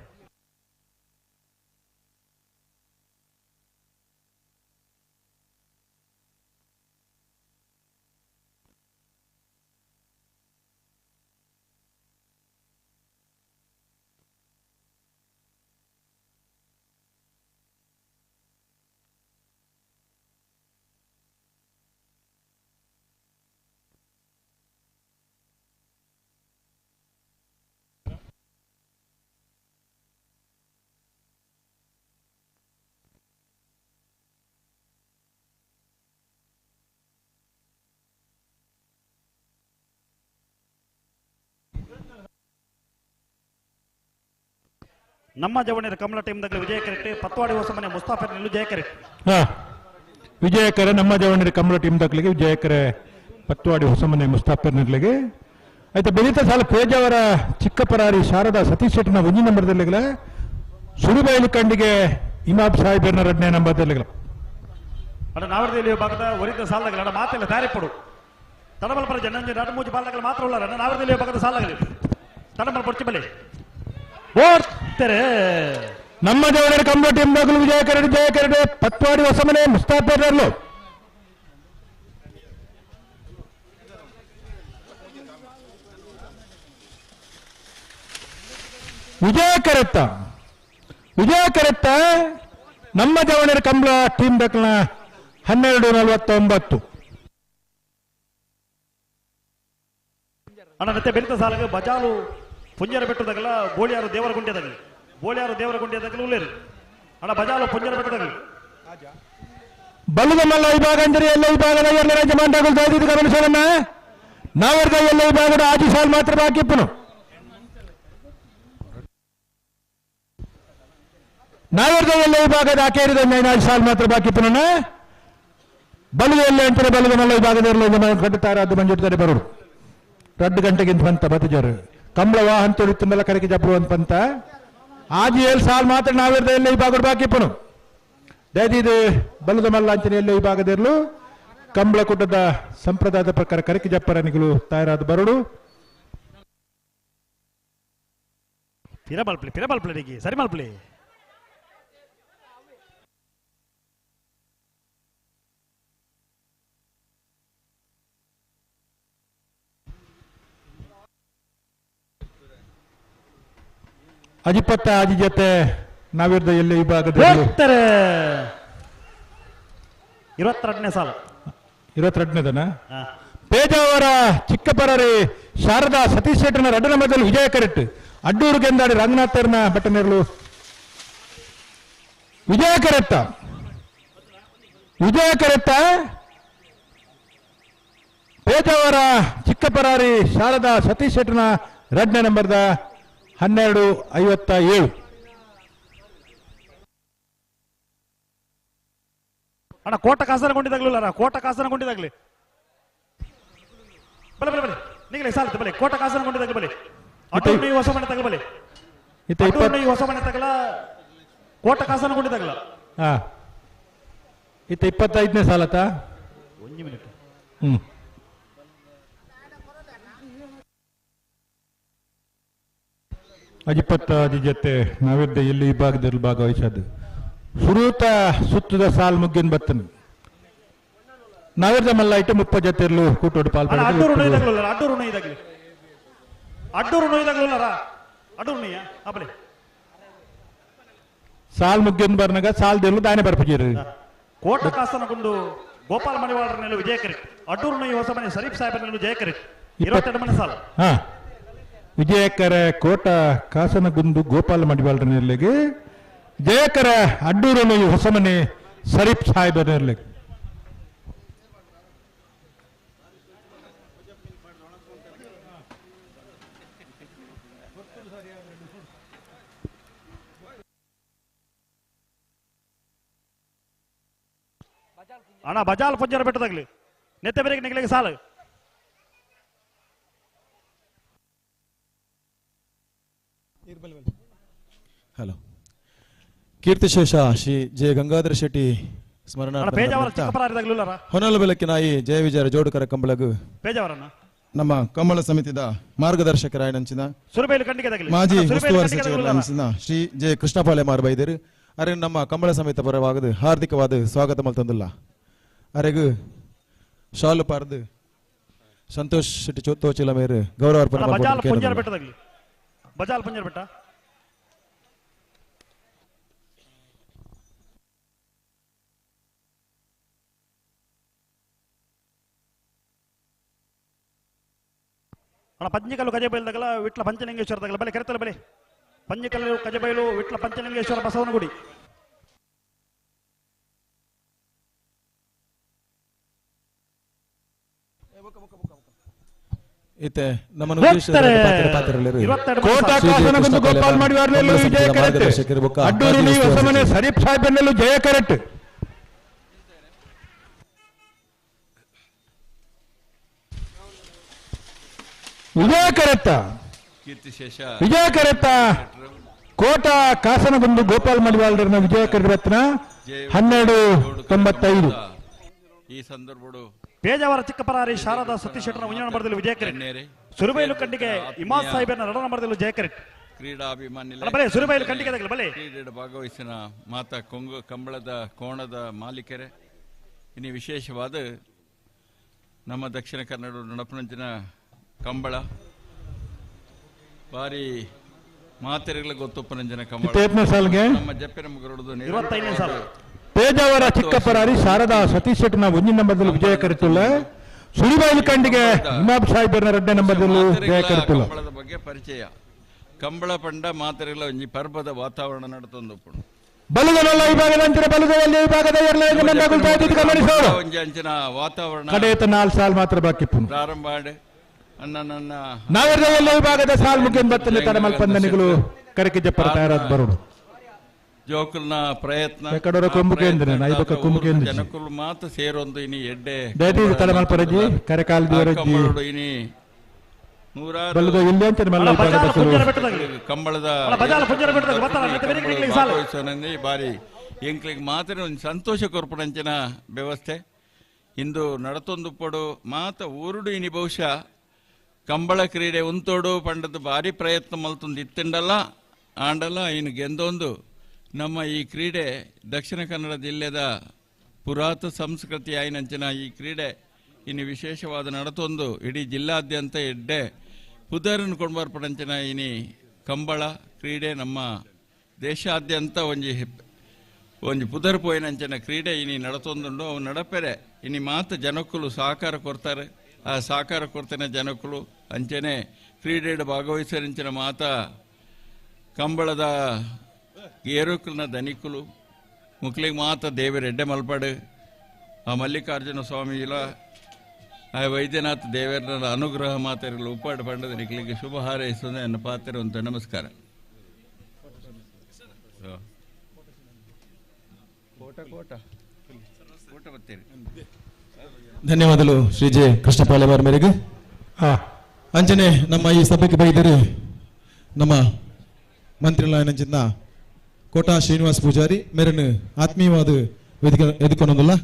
ನಮ್ಮ ಜವಣಿಯರ ಕಮಲ ಟೀಮ್ ದಾಗಲಿ ವಿಜಯ ಕರೆಕ್ಟ್ ಪತ್ವಾಡಿ ಹೊಸಮನೆ ಮುಸ್ತಾಫರ್ ನಿಲ್ಲು ಜಯ ಕರೆಕ್ಟ್ ವಿಜಯಕರ ನಮ್ಮ ಜವಣಿಯರ ಕಮಲ ಟೀಮ್ ದಾಖಲೆಗೆ ವಿಜಯಕರ ಪತ್ವಾಡಿ ಹೊಸಮನೆ ಮುಸ್ತಾಫರ್ ನಿರ್ಲೆಗೆ అయితే ಬೆಳೀತಾ ಸಾಲ ಪೇಜಾವರ ಚಿಕ್ಕಪರಾರಿ ಶಾರದಾ ಸತೀಶ್ ಶೆಟ್ಟಿನ 1 ನಂಬರ್ದಲ್ಲಿಗಳ ಸುರುಬೈಲು ಕಂಡಿಗೆ ಇಮಾಬ್ ಸಾಹೇಬರ್ನ 2ನೇ ನಂಬರ್ದಲ್ಲಿಗಳ ಅಡ ನಾವರ್ದಲ್ಲಿ ಭಾಗದ ವರಿದ ಸಾಲಗಳ ಅಡ ಮಾತೆಲ್ಲ ತಯಾರಿಪಡು ತಡಮಲ್ಪರ ಜನಂಜ ನಡಮೂಜಿ ಬಾಲಗಳ ಮಾತ್ರ ಉಳ್ಳಾರ ನಾವರ್ದಲ್ಲಿ ಭಾಗದ ಸಾಲಗಳು ತಡಮಲ್ ಪೊರ್ಚಿ ಬಲೆ ಓಡ್ತಾರೆ ನಮ್ಮ ಜವಣಿಯರ ಕಮಲ ಟೀಮ್ ದಾಖಲು ವಿಜಯಕರ ಪತ್ವಾಡಿ ಹೊಸಮನೆ ಮುಸ್ತಾಫರ್ಲು ವಿಜಯ ಕರೆತ್ತ ನಮ್ಮ ಜವಣಿಯರ ಕಮಲ ಟೀಮ್ ದಾಖಲ 12:49 ಅಣ್ಣ ಮತ್ತೆ ಬೆಳಿತ ಸಾಲಗೆ ಬಜಾಲು ಪುಂಜರ ಬೆಟ್ಟದಾಗಲ್ಲ ಬೋಳಿಯಾರು ದೇವರ ಗುಂಡ್ಯದಾಗಲಿ ಉಳ್ಳೇರು ಅಣ್ಣ ಬಜಾಲು ಪುಂಜರ ಬೆಟ್ಟದಾಗಲಿ ಬಲ್ಲದ ಮಲ್ಲ ವಿಭಾಗ ಅಂದರೆ ಎಲ್ಲ ವಿಭಾಗದ ಎಲ್ಲ ರಾಜ್ಯಮಾಂಡಗಳು ದಯವಿಟ್ಟು ಗಮನಿಸೋಣ ನಾವರ್ಗ ಎಲ್ಲ ವಿಭಾಗದ ಆಜಿ ಸಾಲ್ ಮಾತ್ರ ಬಾಕಿಪ್ಪನು ನಾವರ್ಗ ಎಲ್ಲ ವಿಭಾಗದ ಆಕೇರಿದ ಆಜಿ ಸಾಲ್ ಮಾತ್ರ ಬಾಕಿಪ್ಪನ ಬಲುದು ಎಲ್ಲ ಅಂತಾರೆ ಬಲ್ಲದ ಮಲ್ಲ ವಿಭಾಗದ ಕಟ್ಟುತ್ತಾರೆ ಅದು ಮಂಜುತ್ತಾರೆ ಬರೋರು 2 ಗಂಟೆಗಿಂತ ಬಂತ ಬತ್ತಜರು ಕಂಬಳ ವಾಹನ ತೊಳಿತಂದೆಲ್ಲ ಕರೆಗೆ ಜಬ್ರು ಅಂತ ಬಂತ ಆಜಿ 7 ಸಾಲ್ ಮಾತ್ರ ನಾವರ್ಗ ಎಲ್ಲ ವಿಭಾಗದ ಬಾಕಿಪ್ಪನು ದಯದಿದು ಬಲದ ಮಲ್ಲ ಅಂಚನೆ ಎಲ್ಲ ವಿಭಾಗದಿರಲು ಕಂಬಳ ಕೂಟದ ಸಂಪ್ರದಾಯದ ಪ್ರಕಾರ ಕರಕಿ ಜಪ್ಪರನಿಗಳು ತಯಾರಾದ ಬರಡು ಪಿರಬಲ್ಪ್ಲೆ ಸರಿ ಮಲ್ಪ್ಲೆ ಅಜಿಪತ್ತ ಆಜಿ ಜೊತೆ ನಾವಿರ್ದ ಎಲ್ಲ ವಿಭಾಗದಲ್ಲಿ 22ನೇ ಸಾಲ 22ನೇದನ ಪೇಜಾವರ ಚಿಕ್ಕಪರಾರಿ ಶಾರದಾ ಸತೀಶ್ ಶೆಟ್ಟನ 2 ನಂಬರ್ದಲ್ಲಿ ವಿಜಯ ಕರೆಟ್ ಅಡ್ಡೂರು ಗೆಂದಾಡಿ ರಂಗನಾಥರ್ನ ಬಟ್ಟನೆರಳು ವಿಜಯ ಕರೆತ್ತ ಪೇಜಾವರ ಚಿಕ್ಕಪರಾರಿ ಶಾರದಾ ಸತೀಶ್ ಶೆಟ್ಟನ 2ನೇ ನಂಬರ್ದ 12:57 ಅಣ್ಣ ಕೋಟ ಕಾಸನಗೊಂಡಿದ್ದಾಗಲಿ ಬಲೆ ನಿಗಲಿ ಸಾಲತ್ತೆ ಬಲೆ ಕೋಟ ಕಾಸನಗೊಂಡಿದ್ದಾಗಲಿ ಬಲೆ ಅಟೂರು ಹೊಸ ಮನೆ ತಗಬಲೆ ಹೊಸ ಮನೆ ತಗಲ ಕೋಟ ಕಾಸನಗೊಂಡಿದ್ದಾಗಲ ಇತ್ತ 25ನೇ ಸಾಲತ್ತ 1 ಮಿನಿಟ್ ಅಜಿಪತ್ತಾದಿ ಜೊತೆ ನಾವಿದ್ದ ಎಲ್ಲಿ ವಿಭಾಗದಲ್ಲಿ ಭಾಗವಹಿಸದು ಸುರೂತ ಸುತ್ತದ ಸಾಲ್ ಮುಗ್ಗಿನ ಬತ್ತನು ನಾವಿರ್ದ ಮಲ್ಲ ಐಟಮ್ 30 ಜೊತೆರ್ಲು ಕೂಟೋಡು ಅಡ್ಡೂರು ಸಾಲ್ ಮುಗ್ಗಿನ ಬರ್ನಾಗ ಸಾಲ್ ದೇರ್ಲು ದಾನೆ ಬರ್ಪಜೀರು ಕೋಟ ಕಾಸನಗೊಂಡು ಗೋಪಾಲ ಮಣಿವಾಳರನ್ನೆಲ್ಲ ವಿಜಯ ಕರೆಕ್ಟ್ ಅಡ್ಡೂರು ನೊಯ್ ಹೊಸ ಮನೆ ಶರೀಫ್ ಸಾಹೇಬರನ್ನೆಲ್ಲ ಜಯ ಕರೆಕ್ಟ್ 22 ಮನೆ ಸಾಲ ವಿಜಯಕರ ಕೋಟ ಕಾಸನಗುಂದು ಗೋಪಾಲ ಮಡಿವಾಳರನ್ನೆಲ್ಲಿಗೆ ಜಯಕರ ಅಡ್ಡೂರು ನೊಯ್ ಹೊಸಮನೆ ಶರೀಫ್ ಸಾಹೇಬರನ್ನೆಲ್ಲಿಗೆ ಅಣ್ಣ ಬಜಾಲ್ ಪಂಜರ ಬೆಟ್ಟದಾಗ್ಲಿ ನೆತ್ತೆ ಬೇರೆ ನಿಗಲಿಗೆ ಸಾಲ ಹಲೋ ಕೀರ್ತಿಶೇಷ ಶ್ರೀ ಜಯ ಗಂಗಾಧರ ಶೆಟ್ಟಿ ಹೊನಲು ಬೆಳಕಿನಾಯಿ ಜಯ ವಿಜಯ ಜೋಡುಕರ ಕಂಬಳಗು ನಮ್ಮ ಕಂಬಳ ಸಮಿತಿದ ಮಾರ್ಗದರ್ಶಕರಾಯನಂಚಿನ ಮಾಜಿ ಉಸ್ತುವಾರಿ ಸಚಿವರಾಯನಂಚಿನ ಶ್ರೀ ಜೆ ಕೃಷ್ಣಪಾಳೆ ಮಾರ್ಬೈದರು ಅರೆ ನಮ್ಮ ಕಂಬಳ ಸಮಿತ ಪರವಾಗದು ಹಾರ್ದಿಕವಾದ ಸ್ವಾಗತ ಮಲ್ತಂದಿಲ್ಲ ಅರೆಗು ಶಾಲು ಪಾರ್ದು ಸಂತೋಷ್ ಶೆಟ್ಟಿ ತೋಚಿಲ ಮೇರು ಗೌರವ ಅರ್ಪಣೆ ಬಜಾಲ್ ಪಂಜರ ಬೆಟ್ಟ ಅಣ್ಣ ಪಂಜಿಕಲ್ಲು ಕಜಬೈಲ್ದಾಗಲ ವಿಟ್ಲ ಪಂಚಲಿಂಗೇಶ್ವರದಾಗಲ ಬಲೆ ಕರೆತಲ್ಲ ಬಲೆ ಪಂಜಿಕಲ್ಲು ಕಜಬೈಲು ವಿಟ್ಲ ಪಂಚಲಿಂಗೇಶ್ವರ ಬಸವನಗುಡಿ ಇತ್ತೆ ನಮ್ಮನ್ನು ಉದ್ದೇಶಿಸಿದ ಕೋಟ ಕಾಸನಗುಂದು ಗೋಪಾಲ್ ಮಾಡಿವಾರ್ನೆಲ್ಲೂ ವಿಜಯ ಕರೆಕ್ಟ್ ಅಡ್ಡೂರು ನೀವು ಹೊಸಮನೆ ಶರೀಫ್ ಸಾಹೇಬನೆಲ್ಲೂ ಜಯ ಕರೆಕ್ಟ್ ವಿಜಯ ಕರೆತ್ತ ವಿಜಯ ಕರೆತ್ತ ಕೋಟ ಕಾಸನಗುಂದು ಗೋಪಾಲ್ ಮಡಿವಾಳರನ್ನ ವಿಜಯ ಕರೆರತ್ನ 1295 ಈ ಸಂದರ್ಭಡು ಪೇಜಾವರ ಚಿಕ್ಕಪರಾರಿ ಶಾರದಾ ಸತೀಶ್ ಶೆಟ್ಟರ ಮುಂಜಾನೆ ನಂಬರದಲ್ಲಿ ವಿಜಯ ಕರೆಟ್ ಸುರುಬೈಲು ಕಂಡಿಗೆ ಇಮಾದ್ ಸಾಹಿಬನ ಎರಡನೇ ನಂಬರದಲ್ಲಿ ಜಯ ಕರೆಟ್ ಕ್ರೀಡಾಭಿಮಾನಿ ಸುರುಬೈಲು ಕಂಡಿಗೆ ಬಲೆ ಕ್ರೀಡೆ ಭಾಗವಹಿಸಿನ ಮಾತಾ ಕಂಬಳದ ಕೋಣದ ಮಾಲೀಕರೇ ಇನ್ನು ವಿಶೇಷವಾದ ನಮ್ಮ ದಕ್ಷಿಣ ಕನ್ನಡ ನಡಪನಂಚಿನ ಕಂಬಳ ಬಾರಿ ಮಾತೆರೆಗಳ ಗೊತ್ತುಪ್ಪನಂಜನ ಕಂಬಳ ನಮ್ಮ ಜಪ್ಪಿನ ಮುಗರೊಡದು ಪೇಜಾವರ ಚಿಕ್ಕಪರಾರಿ ಶಾರದಾ ಸತೀಶ್ ಶೆಟ್ಟನ ಒಂದನೇ ನಂಬರ್ದಲ್ಲಿ ವಿಜಯ ಕರೆತುಲ್ಲ ಸುಳಿಬೈಲು ಕಂಡಿಗೆ ಇಮಾಮ್ ಸಾಹಿಬರ ಎರಡನೇ ನಂಬರ್ದಲ್ಲಿ ವಿಜಯ ಕರೆತುಲ್ಲ ಕಂಬಳದ ಬಗ್ಗೆ ಪರಿಚಯ ಕಂಬಳ ಪಂಡ ಮಾತೆರೆಗಳ ಒಂಜಿ ಪರ್ಬದ ವಾತಾವರಣ ನಡತೊಂದು ಬಲುಗನಲ್ಲ ವಿಭಾಗದ ಅಂಚಿನ ಬಲುಗದಲ್ಲಿ ವಿಭಾಗದ ಗಮನಿಸೋರು ಒಂಜಿ ಅಂಚಿನ ವಾತಾವರಣ ಕಡೆಯತ 4 ಸಾಲ್ ಮಾತ್ರ ಬಾಕಿ ಪ್ರಾರಂಭ ಆಡೆ ನನ್ನ ನಾವೆಲ್ಲ ವಿಭಾಗದ ಸಾಲ್ ಮುಗಿದ ಬತ್ತನೆ ತಡ ಮಲ್ಪಂದನಿಗಳು ಕರಕೆ ಜಪ್ಪರ ತಯಾರಾದ ಬರೋದು ಜೋಕುಲ್ನ ಪ್ರಯತ್ನ ಕಡೋರ ಕುಂಬುಕೇಂದ್ರ ನೈಬಕ ಕುಂಬುಕೇಂದ್ರ ಜನಕುಲು ಮಾತು ಸೇರೊಂದು ಇನಿ ಎಡ್ಡೆ ದೈತಿ ತಡ ಮಲ್ಪರಜಿ ಕರೆಕಾಲ್ ದಿವರಜಿ ನೂರಾರು ಬಲದ ಇಲ್ಲಿ ಅಂತ ಮಲ್ಲ ಕಂಬಳದ ಬಾರಿ ಎಂಕ್ಲಿಗೆ ಮಾತ್ರ ಒಂದು ಸಂತೋಷ ಕೊರ್ಪಣಂಚಿನ ವ್ಯವಸ್ಥೆ ಇಂದು ನಡತೊಂದು ಪಡು ಮಾತ ಊರುಡು ಇನಿ ಬಹುಶಃ ಕಂಬಳ ಕ್ರೀಡೆ ಉಂತೋಡು ಪಂಡದ ಭಾರಿ ಪ್ರಯತ್ನ ಮಲ್ತೊಂದು ಇತ್ತಂಡಲ್ಲ ಆಂಡಲ್ಲ ಇನ್ನು ಗೆಂದೊಂದು ನಮ್ಮ ಈ ಕ್ರೀಡೆ ದಕ್ಷಿಣ ಕನ್ನಡ ಜಿಲ್ಲೆದ ಪುರಾತ ಸಂಸ್ಕೃತಿ ಆಯ್ನಂಚಿನ ಈ ಕ್ರೀಡೆ ಇನ್ನು ವಿಶೇಷವಾದ ನಡತೊಂದು ಇಡೀ ಜಿಲ್ಲಾದ್ಯಂತ ಎಡ್ಡೆ ಪುದರನ್ನು ಕೊಂಡ್ಬರ್ಪಡಂಚಿನ ಇನಿ ಕಂಬಳ ಕ್ರೀಡೆ ನಮ್ಮ ದೇಶಾದ್ಯಂತ ಒಂಜಿ ಪುದರ್ ಪೋಯಿನಂಚಿನ ಕ್ರೀಡೆ ಇನಿ ನಡತೊಂದುಂಡು ಅವು ನಡಪೆರೆ ಇನಿ ಮಾತ ಜನಕ್ಕಲು ಸಹಕಾರ ಕೊಡ್ತಾರೆ ಆ ಸಹಕಾರ ಕೊಡ್ತೇನೆ ಜನಕ್ಕಳು ಅಂಚನೆ ಕ್ರೀಡೆಡ್ ಭಾಗವಹಿಸರಿಂಚಿನ ಮಾತ ಕಂಬಳದ ಏರುಕಲ್ನ ಧನಿಕುಲು ಮುಕ್ಲಿಗೆ ಮಾತ ದೇವರ ಎಡ್ಡೆ ಮಲ್ಪಾಡು ಆ ಮಲ್ಲಿಕಾರ್ಜುನ ಸ್ವಾಮಿಲ ಆ ವೈದ್ಯನಾಥ ದೇವರ ಅನುಗ್ರಹ ಮಾತೆರಲು ಉಪ್ಪಾಡು ಪಂಡದ ನಿಕ್ಲಿಗೆ ಶುಭ ಹಾರೈಸುವುದೇ ನನ್ನ ಪಾತ್ರ ಅಂತ ನಮಸ್ಕಾರ ಧನ್ಯವಾದಗಳು ಶ್ರೀ ಜೆ ಕೃಷ್ಣಪಾಲೆಯವರ ಮೇರೆಗೆ ಅಂಚನೆ ನಮ್ಮ ಈ ಸಭೆಗೆ ಬೈದರೆ ನಮ್ಮ ಮಂತ್ರಿಲಾಯನಂಚಿನ ಕೋಟಾ ಶ್ರೀನಿವಾಸ್ ಪೂಜಾರಿ ಮೇರನ್ನು ಆತ್ಮೀಯವಾದ ವೇದಿಕೆ ಎದುಕೊನೊಂದಲ್ಲ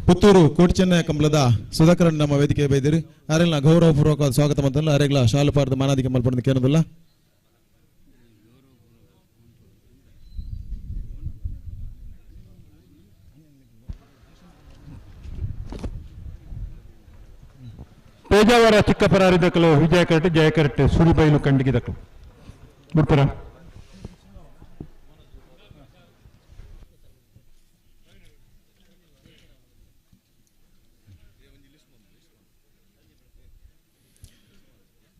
ಪುತ್ತೂರು ಕೋಟಿ ಚೆನ್ನಯ ಕಂಬಳದ ಸುಧಾಕರನ್ ನಮ್ಮ ವೇದಿಕೆ ಬೈದಿರಿ ಅರೆಲ್ಲ ಗೌರವಪೂರ್ವಕ ಸ್ವಾಗತ ಮಂತಲ್ಲ ಅರೆಗ್ಲ ಶಾಲು ಪಾರ್ದ ಮಾನಾದಿಗೆ ಮಲ್ಪಡ ಕೇನೋದಲ್ಲ ಪೇಜಾವರ ಚಿಕ್ಕಪರಾರಿ ದಕ್ಕಲು ವಿಜಯ ಕರೆಕ್ಟ್ ಜಯ ಕರೆಕ್ಟ್ ಸುರಿಬೈಲು ಕಂಡಿಗೆ ದಕ್ಕಲು ಬಿಡ್ತೀರ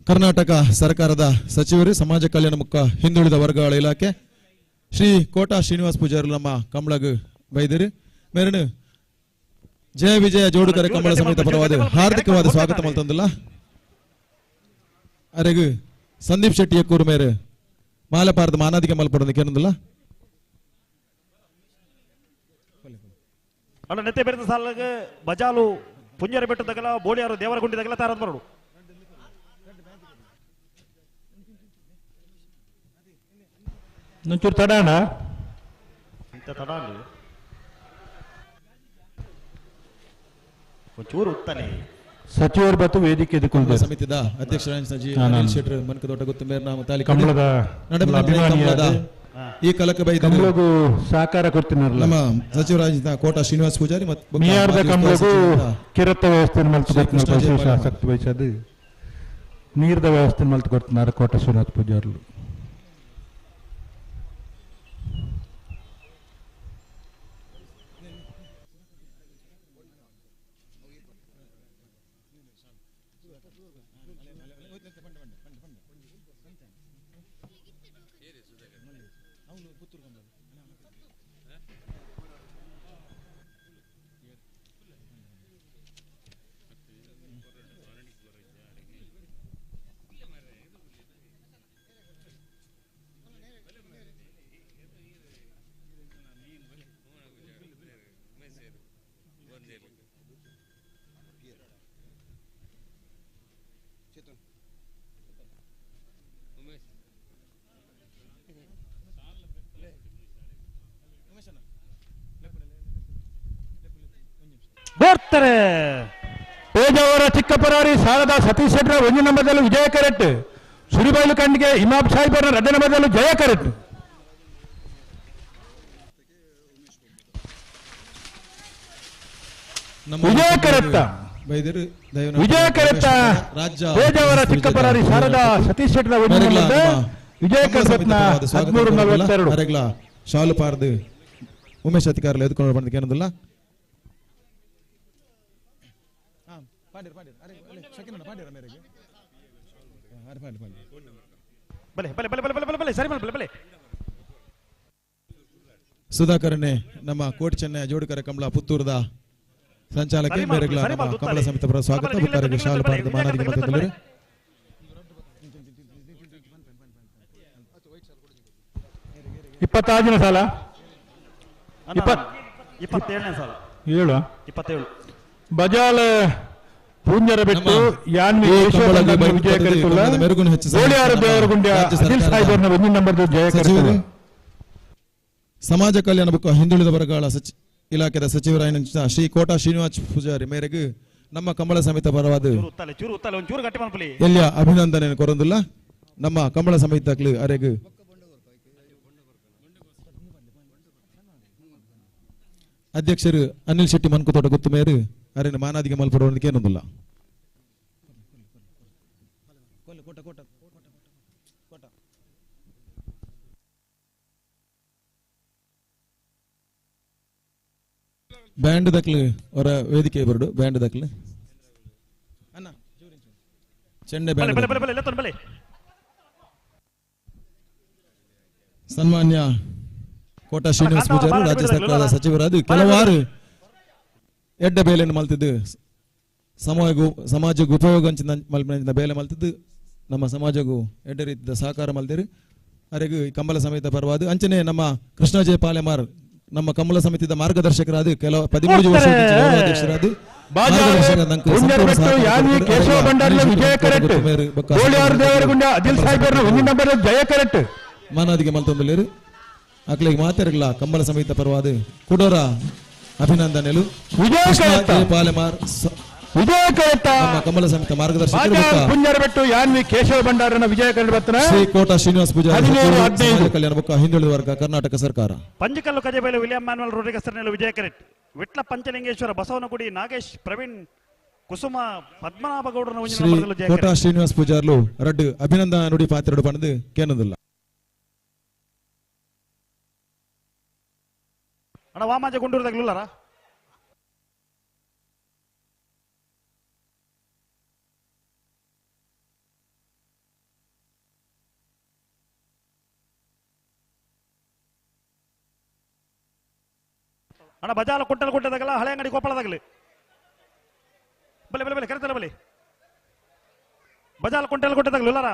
ಕರ್ನಾಟಕ ಸರ್ಕಾರದ ಸಚಿವರು ಸಮಾಜ ಕಲ್ಯಾಣ ಮುಖ ಹಿಂದುಳಿದ ವರ್ಗಗಳ ಇಲಾಖೆ ಶ್ರೀ ಕೋಟಾ ಶ್ರೀನಿವಾಸ್ ಪೂಜಾರಿ ನಮ್ಮ ಕಂಬಳಗ ಬೈದಿರಿ ಮೇರನು ಜಯ ವಿಜಯ ಜೋಡುಕರ ಕಂಬಳ ಸಮಿತ ಪರವಾದ ಹಾರ್ದಿಕವಾದ ಸ್ವಾಗತ ಮಲ್ತಂದಿಲ್ಲ ಅರೆಗು ಸಂದೀಪ್ ಶೆಟ್ಟಿ ಎಕ್ಕೂರು ಮೇರೆ ಮಾಲಪಾರದ ಮಾನಾದಿಗೆ ಮಲ್ಪಡೋದಕ್ಕೆ ಏನಂದಿಲ್ಲ ಅಲ್ಲ ನೆತ್ತೆ ಬೆರೆದ ಸಾಲಾಗ ಬಜಾಲು ಪುಂಜರ ಬೆಟ್ಟದಾಗಲ ಬೋಳಿಯಾರು ದೇವರಗುಂಡಿದಾಗಲ ತಾರದ್ ಬರೋಡು ಒಂಚೂರು ತಡಾಣ ಒಂಚೂರು ಉತ್ತನೆ ಸಚಿವರು ಬತ್ತು ವೇದಿಕೆ ಎದುಕೊಂಡು ಸಮಿತಿದ ಅಧ್ಯಕ್ಷರಾದ ಸಜಿ ಶೆಟ್ರು ಮನಕದೊಡ್ಡ ಗೊತ್ತು ಮೇರೆ ನಾಮ ತಾಲಿ ಕಂಬಳದ ಈ ಕಲಕ ಬೈ ಕಂಬಳಗೂ ಸಹಕಾರ ಕೊಡ್ತೀನಲ್ಲ ನಮ್ಮ ಸಚಿವರಾದ ಕೋಟಾ ಶ್ರೀನಿವಾಸ್ ಪೂಜಾರಿ ಮತ್ತು ಮಿಯಾರ್ದ ಕಂಬಳಗೂ ಕಿರತ್ತ ವ್ಯವಸ್ಥೆ ಮಲ್ತು ಕೊಡ್ತೀನಿ ವಿಶೇಷ ಆಸಕ್ತಿ ವಹಿಸೋದು ನೀರ್ದ ವ್ಯವಸ್ಥೆ ಮಲ್ತು ಕೊಡ್ತಿದ್ದಾರೆ ಕೋಟಾ ಶ್ರೀನಿವಾಸ್ ಪೂಜಾರ್ಲು ಪೇಜಾವರ ಚಿಕ್ಕಪರಾರಿ ಶಾರದಾ ಸತೀಶ್ ಶೆಟ್ಟರ 1 ನಂಬರ್ದಲ್ಲೂ ವಿಜಯ ಕರೆಟ್. ಸುರಿಬೈಲು ಕಂಡಿಗೆ ಇಮಾಮ್ ಸಾಹಿಬರ 2 ನಂಬರ್ದಲ್ಲೂ ಜಯ ಕರೆಟ್. ವಿಜಯ ಕರೆತ್ತ ವಿಜಯ ಕರೆತ್ತ ಪೇಜಾವರ ಚಿಕ್ಕಪರಾರಿ ಶಾರದಾ ಸತೀಶ್ ಶೆಟ್ಟರ 1 ನಂಬರ್ದ ವಿಜಯ ಕರೆತ್ನ 13:42 ಶಾಲು ಪಾರ್ದು ಉಮೇಶ್ ಅಧಿಕಾರಿಗಳು ಎದ್ಕೊಂಡು ಬಂದಕ್ಕೆ ಏನಂದಿಲ್ಲ. ಸುಧಾಕರನೆ ನಮ್ಮ ಕೋಟಿ ಚೆನ್ನೈ ಜೋಡುಕರ ಕಮಲ ಪುತ್ತೂರದ ಸಂಚಾಲಕಿ ಮೇರೆಗಳ ನಮ್ಮ ಕಮಲ ಸಮಿತಿ ಪರ ಸ್ವಾಗತ ಬುಕ್ಕಾರಿಗೆ ಶಾಲು ಪಾರ್ದು ಮಾನದಿಗೆ ಮಧ್ಯದಲ್ಲಿ 27ನೇ ಸಾಲ 27ನೇ ಸಾಲ 27 ಬಜಾಲ್ ಪೂಂಜರ ಬೆಟ್ಟು ಯಾನ್ವಿ ವಿಜಯ ಕರೆತುಲ್ಲ ಗೋಳಿಯಾರ ದೇವರಗುಂಡ ಅದಿಲ್ ಸಾಹಿಬರ್ನ 1 ನಂಬರ್ದು ಜಯ ಕರೆತುಲ್ಲ. ಸಮಾಜ ಕಲ್ಯಾಣ ಬುಕ್ಕ ಹಿಂದುಳಿದ ವರ್ಗಗಳ ಇಲಾಖೆಯ ಸಚಿವರಾದ ಶ್ರೀ ಕೋಟಾ ಶ್ರೀನಿವಾಸ್ ಪೂಜಾರಿ ಮೇರೆಗೆ ನಮ್ಮ ಕಮಲ ಸಮಿತಿ ಪರವಾದ ಎಲ್ಲ ಅಭಿನಂದನೆ ಕೊರೊಂದಿಲ್ಲ. ನಮ್ಮ ಕಮಲ ಸಮಿತಿ ಅರೆಗೆ ಅಧ್ಯಕ್ಷರು ಅನಿಲ್ ಶೆಟ್ಟಿ ಮನ್ಕುತೋಟ ಗೊತ್ತು ಮೇರು ಅರೇನು ಮಾನಾದಿಗೆ ಮಲ್ಪಡೋದಕ್ಕೆ ಏನೊಂದಿಲ್ಲ. ಬ್ಯಾಂಡ್ ದಕ್ಲು ಅವರ ವೇದಿಕೆ ಬರಡು ಬ್ಯಾಂಡ್ ದಕ್ಲು ಚೆಂಡೆ ಬ್ಯಾಂಡ್ ಸನ್ಮಾನ್ಯ ಕೋಟಾ ಶ್ರೀನಿವಾಸ್ ಪೂಜಾರಿ ರಾಜ್ಯ ಸರ್ಕಾರದ ಸಚಿವರಾದ ಕೆಲವಾರು ಎಡ್ಡ ಬೇಲೆಯನ್ನು ಮಲ್ತಿದ್ದು ಸಮಾಜಕ್ಕೆ ಉಪಯೋಗ ಮಲ್ಪಿನ ಬೇಲೆ ಮಲ್ತಿದ್ದು ನಮ್ಮ ಸಮಾಜಕ್ಕೂ ಎಡ್ಡ ರೀತಿಯ ಸಹಕಾರ ಮಲ್ತಿರು ಅರೆಗೂ ಕಮಲ ಸಮಿತಿ ಪರವಾದ ಅಂಚನೆ ನಮ್ಮ ಕೃಷ್ಣಜಯ ಪಾಲೆಮಾರ್ ನಮ್ಮ ಕಮಲ ಸಮಿತಿಯ ಮಾರ್ಗದರ್ಶಕರಾದ ಕೆಲವು 13 ವರ್ಷ ಅಧ್ಯಕ್ಷರಾದ ಮಾನಾದಿಗೆ ಮಲ್ತೊಂದು ಅಕ್ಲಿಗೆ ಮಾತಾಡಲ್ಲ ಕಮಲ ಸಮಿತಿ ಪರವಾದ ಕುಡೋರ ಅಭಿನಂದನೆಗಳು ಪಾಲೆಮಾರ್ ವಿಜಯ ಕರೆತ್ತ ಕಮಲ ಸಮಿತಿ ಮಾರ್ಗದರ್ಶಕರು ಪುಂಜರಬೆಟ್ಟು ಯಾನ್ವಿ ಕೇಶವ ಭಂಡಾರನ ವಿಜಯ ಕರೆತ ಶ್ರೀ ಕೋಟಾ ಶ್ರೀನಿವಾಸ್ ಪೂಜಾರಿ ಕಲ್ಯಾಣ ಬುಕ್ಕ ಹಿಂದುಳಿದ ವರ್ಗ ಕರ್ನಾಟಕ ಸರ್ಕಾರ ಪಂಚಕಲ್ಲು ಕಜಬೇಲು ವಿಲಿಯಂ ಮ್ಯಾನುವಲ್ ರೋಡ್ರಿಗಸ್ ವಿಜಯ ಕರೆಟ್ ವಿಟ್ಲ ಪಂಚಲಿಂಗೇಶ್ವರ ಬಸವನಗುಡಿ ನಾಗೇಶ್ ಪ್ರವೀಣ್ ಕುಸುಮ ಪದ್ಮನಾಭಗೌಡರ ಶ್ರೀ ಕೋಟಾ ಶ್ರೀನಿವಾಸ್ ಪೂಜಾರ್ಲು ರಡ್ಡು ಅಭಿನಂದನಾ ನುಡಿ ಪಾತ್ರೆಡು ಪಣದು ಕೇನದಿಲ್ಲ. ಅಣ್ಣ ವಾಮಾಜ ಗುಂಡೂರದಾಗ್ಲುಲ್ಲಾರ ಅಣ್ಣ ಬಜಾಲ ಕೊಟ್ಟದಾಗಲ್ಲ ಹಳೆ ಅಂಗಡಿ ಕೊಪ್ಪಳದಾಗಲಿ ಬಲೆ ಬಲೆ ಬಲೆ ಕರೆತಲ್ಲ ಬಲೆ ಬಜಾಲ ಕೊಟ್ಟದಾಗಲಿ ಇಲ್ಲಾರ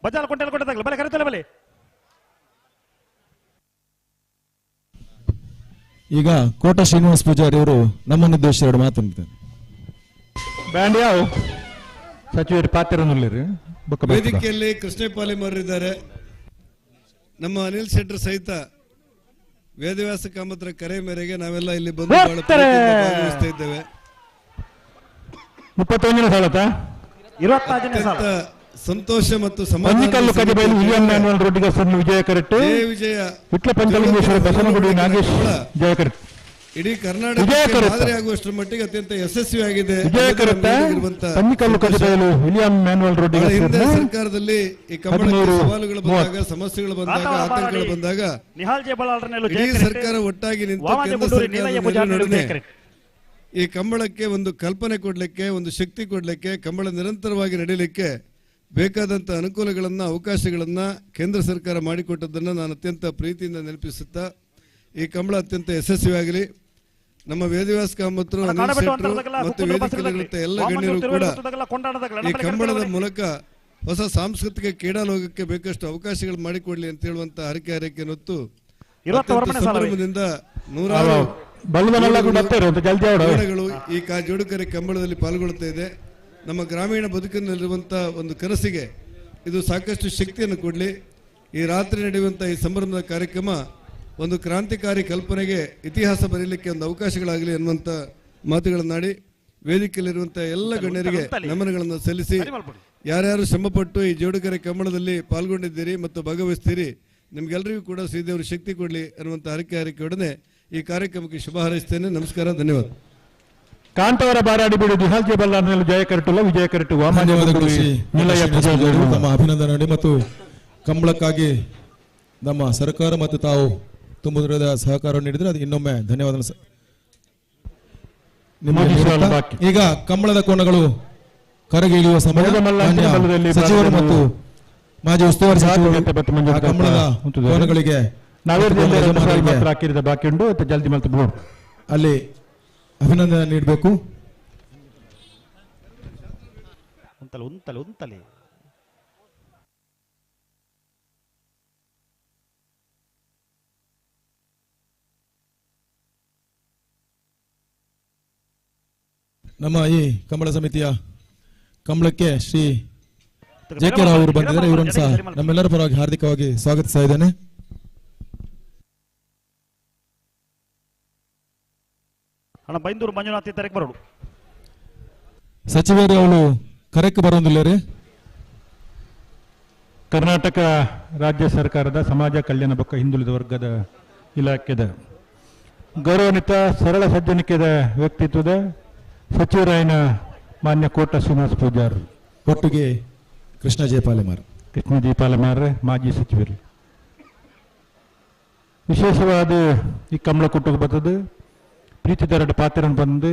ಬಜಾಲ ಕೊಟ್ಟದಾಗಲಿ ಬಲೆ ಕರೆತಲ್ಲ ಬಲೆ. ಈಗ ಕೋಟಾ ಶ್ರೀನಿವಾಸ್ ಪೂಜಾರಿ ಅವರು ನಮ್ಮನ್ನು ಉದ್ದೇಶಿಸಿ 2 ಮಾತನಾಡ್ತಾರೆ. ಬ್ಯಾಂಡ್ ಯಾವ ಸಚಿವರು ಪಾತ್ರನಲ್ಲಿರಿ ವೇದಿಕೆಯಲ್ಲಿ ಕೃಷ್ಣ ಪಾಲೆಮಾರ್ ಇದ್ದಾರೆ. ನಮ್ಮ ಅನಿಲ್ ಶೆಟ್ಟರ್ ಸಹಿತ ವೇದವ್ಯಾಸ ಕಾಮತ್ರ ಕರೆ ಮೇರೆಗೆ ನಾವೆಲ್ಲ ಇಲ್ಲಿ ಬಂದು ಭಾಗವಹಿಸ್ತಾ ಇದ್ದೇವೆ. 21ನೇ ಸಾಲತ 24ನೇ ಸಾಲ ಸಂತೋಷ ಮತ್ತು ವಿಜಯ ಕರೆಟ್ ವಿಟ್ಲ ಪಂಚಲಿಂಗೇಶ್ವರ ಬಸವನಗುಡಿ ನಾಗೇಶ್ ಜಯ ಕರೆಟ್ ಇಡೀ ಕರ್ನಾಟಕ ಮಾದರಿಯಾಗುವಷ್ಟರ ಮಟ್ಟಿಗೆ ಅತ್ಯಂತ ಯಶಸ್ವಿಯಾಗಿದೆ. ಸರ್ಕಾರದಲ್ಲಿ ಈ ಕಮಲಕ್ಕೆ ಸವಾಲುಗಳು ಬಂದಾಗ ಸಮಸ್ಯೆಗಳು ಬಂದಾಗ ಆತಂಕಗಳು ಬಂದಾಗ ಇಡೀ ಸರ್ಕಾರ ಒಟ್ಟಾಗಿ ನಿಂತು ಕೇಂದ್ರ ಸರ್ಕಾರದ ನಡುವೆ ಈ ಕಂಬಳಕ್ಕೆ ಒಂದು ಕಲ್ಪನೆ ಕೊಡ್ಲಿಕ್ಕೆ ಒಂದು ಶಕ್ತಿ ಕೊಡ್ಲಿಕ್ಕೆ ಕಂಬಳ ನಿರಂತರವಾಗಿ ನಡೀಲಿಕ್ಕೆ ಬೇಕಾದಂಥ ಅನುಕೂಲಗಳನ್ನು ಅವಕಾಶಗಳನ್ನು ಕೇಂದ್ರ ಸರ್ಕಾರ ಮಾಡಿಕೊಟ್ಟದ್ದನ್ನು ನಾನು ಅತ್ಯಂತ ಪ್ರೀತಿಯಿಂದ ನೆನಪಿಸುತ್ತಾ ಈ ಕಂಬಳ ಅತ್ಯಂತ ಯಶಸ್ವಿಯಾಗಲಿ. ನಮ್ಮ ವೇದವ್ಯಾಸ ಕಾಮತ್ರು ಮತ್ತು ವೇದಿಕೆಗಳಿರುವಂಥ ಎಲ್ಲ ಗಣ್ಯರು ಕೂಡ ಈ ಕಂಬಳದ ಮೂಲಕ ಹೊಸ ಸಾಂಸ್ಕೃತಿಕ ಕ್ರೀಡಾ ಲೋಕಕ್ಕೆ ಬೇಕಷ್ಟು ಅವಕಾಶಗಳು ಮಾಡಿಕೊಡ್ಲಿ ಅಂತ ಹೇಳುವಂತ ಹರಕೆ ಹೊತ್ತು ಸಂಭ್ರಮದಿಂದ ನೂರಾರು ಈ ಜೋಡುಕರೆ ಕಂಬಳದಲ್ಲಿ ಪಾಲ್ಗೊಳ್ಳುತ್ತಾ ಇದೆ. ನಮ್ಮ ಗ್ರಾಮೀಣ ಬದುಕಿನಲ್ಲಿರುವಂಥ ಒಂದು ಕನಸಿಗೆ ಇದು ಸಾಕಷ್ಟು ಶಕ್ತಿಯನ್ನು ಕೊಡಲಿ. ಈ ರಾತ್ರಿ ನಡೆಯುವಂಥ ಈ ಸಂಭ್ರಮದ ಕಾರ್ಯಕ್ರಮ ಒಂದು ಕ್ರಾಂತಿಕಾರಿ ಕಲ್ಪನೆಗೆ ಇತಿಹಾಸ ಬರೀಲಿಕ್ಕೆ ಒಂದು ಅವಕಾಶಗಳಾಗಲಿ ಅನ್ನುವಂಥ ಮಾತುಗಳನ್ನಾಡಿ ವೇದಿಕೆಯಲ್ಲಿರುವಂಥ ಎಲ್ಲ ಗಣ್ಯರಿಗೆ ನಮನಗಳನ್ನು ಸಲ್ಲಿಸಿ ಯಾರ್ಯಾರು ಶ್ರಮಪಟ್ಟು ಈ ಜೋಡುಕರೆ ಕಂಬಳದಲ್ಲಿ ಪಾಲ್ಗೊಂಡಿದ್ದೀರಿ ಮತ್ತು ಭಾಗವಹಿಸ್ತೀರಿ ನಿಮ್ಗೆಲ್ಲರಿಗೂ ಕೂಡ ಶ್ರೀದೇವರು ಶಕ್ತಿ ಕೊಡಲಿ ಅನ್ನುವಂಥ ಹರಕೆಯೊಡನೆ ಈ ಕಾರ್ಯಕ್ರಮಕ್ಕೆ ಶುಭ ಹಾರೈಸ್ತೇನೆ. ನಮಸ್ಕಾರ, ಧನ್ಯವಾದ. ಕಾಂತವರ ಬಾರಾಡಿ ಬಿಡು ದಿಹಾಲ್ಜೆ ಬಲ್ಲಾರ್ನಲ್ಲಿ ಜಯ ಕರಟುಲ್ಲ ವಿಜಯ ಕರಟು ಧನ್ಯವಾದಗಳು ಶ್ರೀ ತಮ್ಮ ಅಭಿನಂದನೆ ಮತ್ತು ಕಂಬಳಕ್ಕಾಗಿ ನಮ್ಮ ಸರ್ಕಾರ ಮತ್ತು ತಾವು ತುಂಬ ದೂರದ ಸಹಕಾರ ನೀಡಿದರೆ ಅದು ಇನ್ನೊಮ್ಮೆ ಧನ್ಯವಾದ. ಈಗ ಕಂಬಳದ ಕೋಣಗಳು ಕರಗಿ ಇಳಿಯುವ ಸಮಯ. ಸಚಿವರು ಮತ್ತು ಮಾಜಿ ಉಸ್ತುವಾರಿ ಸಚಿವರು ಕಂಬಳದ ಕೋಣಗಳಿಗೆ ಹಾಕಿದ ಬಾಕಿ ಉಂಟು ಜಲ್ದಿ ಮತ್ತೆ ಅಲ್ಲಿ ಅಭಿನಂದನೆ ನೀಡಬೇಕು. ನಮ್ಮ ಈ ಕಂಬಳ ಸಮಿತಿಯ ಕಂಬಳಕ್ಕೆ ಶ್ರೀ ಜೆ.ಕೆ. ರಾವ್ ಅವರು ಬಂದಿದ್ದಾರೆ. ಇವರನ್ನು ಸಹ ನಮ್ಮೆಲ್ಲರ ಪರವಾಗಿ ಹಾರ್ದಿಕವಾಗಿ ಸ್ವಾಗತಿಸ್ತಾ ಇದ್ದೇನೆ. ಬೈಂದೂರು ಮಂಜುನಾಥ್ ತರಕ್ಕೆ ಬರೋಡು ಸಚಿವರು ಅವಳು ಕರೆಕ್ಕೆ ಬರೋದಿಲ್ಲ ರೀ. ಕರ್ನಾಟಕ ರಾಜ್ಯ ಸರ್ಕಾರದ ಸಮಾಜ ಕಲ್ಯಾಣ ಬೊಕ್ಕ ಹಿಂದುಳಿದ ವರ್ಗದ ಇಲಾಖೆದ ಗೌರವಾನ್ವಿತ ಸರಳ ಸಜ್ಜನಿಕೆದ ವ್ಯಕ್ತಿತ್ವದ ಸಚಿವರಾಯನ ಮಾನ್ಯ ಕೋಟ ಶ್ರೀನಿವಾಸ ಪೂಜಾರ್, ಒಟ್ಟಿಗೆ ಕೃಷ್ಣ ಜೆ ಪಾಲೆಮಾರ್ ಮಾಜಿ ಸಚಿವರು. ವಿಶೇಷವಾದ ಈ ಕಂಬಳ ಕುಟ್ಟಕ್ಕೆ ಬರ್ತದೆ ಪ್ರೀತಿದಾರರ ಪಾತ್ರನ ಬಂದು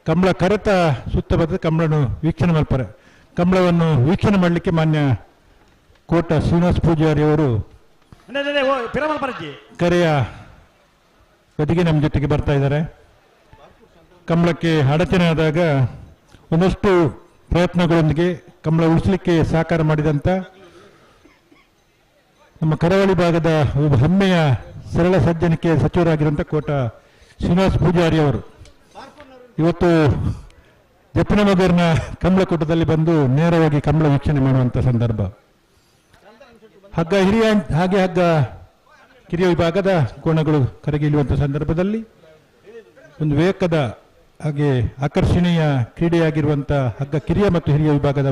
ಕಂಬಳ ಕರೆತ ಸುತ್ತ ಬರ್ತದೆ. ಕಂಬಳನ್ನು ವೀಕ್ಷಣೆ ಮಾಡ್ತಾರೆ. ಕಂಬಳವನ್ನು ವೀಕ್ಷಣೆ ಮಾಡಲಿಕ್ಕೆ ಮಾನ್ಯ ಕೋಟ ಶ್ರೀನಿವಾಸ ಪೂಜಾರಿ ಅವರು ಕರೆಯ ಬದಿಗೆ ನಮ್ಮ ಜೊತೆಗೆ ಬರ್ತಾ ಇದ್ದಾರೆ. ಕಂಬಳಕ್ಕೆ ಅಡಚಣೆ ಆದಾಗ ಒಂದಷ್ಟು ಪ್ರಯತ್ನಗಳೊಂದಿಗೆ ಕಂಬಳ ಉಳಿಸಲಿಕ್ಕೆ ಸಹಕಾರ ಮಾಡಿದಂಥ ನಮ್ಮ ಕರಾವಳಿ ಭಾಗದ ಹೆಮ್ಮೆಯ ಸರಳ ಸಜ್ಜನಿಕೆ ಸಚಿವರಾಗಿರುವಂಥ ಕೋಟ ಶ್ರೀನಿವಾಸ ಪೂಜಾರಿ ಅವರು ಇವತ್ತು ಜಪ್ಪಿನಮಗೂರಿನ ಕಂಬಳ ಕೂಟದಲ್ಲಿ ಬಂದು ನೇರವಾಗಿ ಕಂಬಳ ವೀಕ್ಷಣೆ ಮಾಡುವಂಥ ಸಂದರ್ಭ. ಹಗ್ಗ ಹಿರಿಯ ಹಗ್ಗ ಕಿರಿಯ ವಿಭಾಗದ ಕೋಣಗಳು ಕರಗಿಳುವಂಥ ಸಂದರ್ಭದಲ್ಲಿ ಒಂದು ವೇಗದ ಹಾಗೆ ಆಕರ್ಷಣೀಯ ಕ್ರೀಡೆಯಾಗಿರುವಂಥ ಹಗ್ಗ ಕಿರಿಯ ಮತ್ತು ಹಿರಿಯ ವಿಭಾಗದ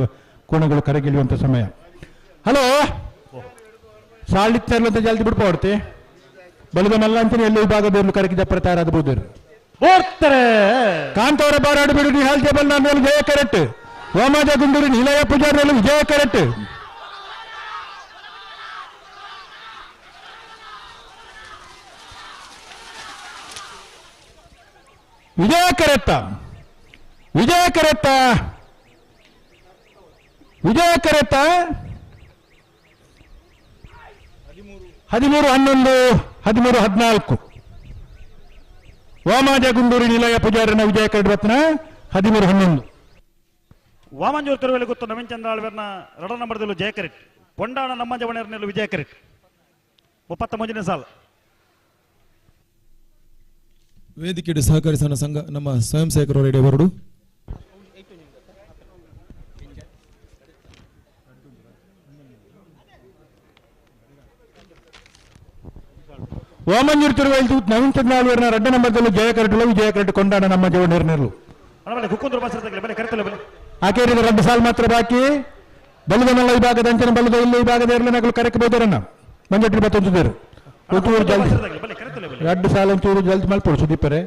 ಕೋಣಗಳು ಕರಗಿಳುವಂಥ ಸಮಯ. ಹಲೋ ಸಾಳಿತ್ತ ಜಲ್ದಿ ಬಿಡ್ಪೋಡ್ತೆ ಬಲದ ಮಲ್ಲಾಂಚನೆ ಎಲ್ಲ ವಿಭಾಗದವರು ಕರಗಿದ ಪ್ರತಾರಾಗಬಹುದು. ಕಾಂತವರ ಬಾರಾಡು ಬಿಡು ನಿಹಾಲ್ ಜಬಲ್ ನಾನು ವಿಜಯ ಕರೆಟ್ ವಾಮಾಜ ಗುಂಡೂರಿ ನಿಲಯ ಪೂಜಾರಿಯಲ್ಲಿ ವಿಜಯ ಕರೆಟ್ ವಿಜಯ ಕರೆತ್ತ ವಿಜಯ ಕರೆತ್ತ ವಿಜಯ ಕರೆತ್ತ 13-11 13-14 ವಾಮಾಜ ಗುಂಡೂರಿ ನಿಲಯ ಪೂಜಾರನ ವಿಜಯ ಕರೆಟ್ ರತ್ನ 13-11 ವಾಮಂಜೂರು ತಿರುವಲ್ಲಿ ಗೊತ್ತು ನವೀನ್ ಚಂದ್ರ ಆಳ್ವೇರ್ನ 2 ನಂಬರ್ದಲ್ಲೂ ಜಯ ಕರೆಟ್ ಕೊಂಡಾಣ ನಮ್ಮ ಜವಣರ್ನಲ್ಲೂ ವಿಜಯ ಕರೆಟ್ 33ನೇ ಸಾಲ. ವೇದಿಕೆಗೆ ಸಹಕರಿಸೋಣ ಸಂಘ ನಮ್ಮ ಸ್ವಯಂ ಸೇವಕರು ರೆಡಿ ಬರಡು. ವಾಮಂಜೂರು ತಿರುವಲ್ಲಿ ನವೀನ್ ಚಂದ್ರ ಆಳ್ವೇರ್ನ 2 ನಂಬರ್ದಲ್ಲೂ ಜಯ ಕರೆಟುಲ್ಲ ವಿಜಯ ಕರೆಟ್ ಕೊಂಡಾಣ ನಮ್ಮ ಜವಣರ್ನಲ್ಲೂ ಆಕೇರಿದ 2 ಸಾಲ ಮಾತ್ರ ಬಾಕಿ. ಬಲದ ಮಲ್ಲ ವಿಭಾಗದ ಅಂಚನೆ ಬಲದ ಇಲ್ಲ ವಿಭಾಗದ ಎರಡನಗಳು ಕರೆಕಬಹುದರನ್ನ ಮಂಜಟ್ಟಿ ಬತ್ತೊಂದಿದ್ದಾರೆ. 2 ಸಾಲ ಒಂಚೂರು ಜಲ್ದಿ ಮಲ್ಪಡು ಸುದೀಪರೇ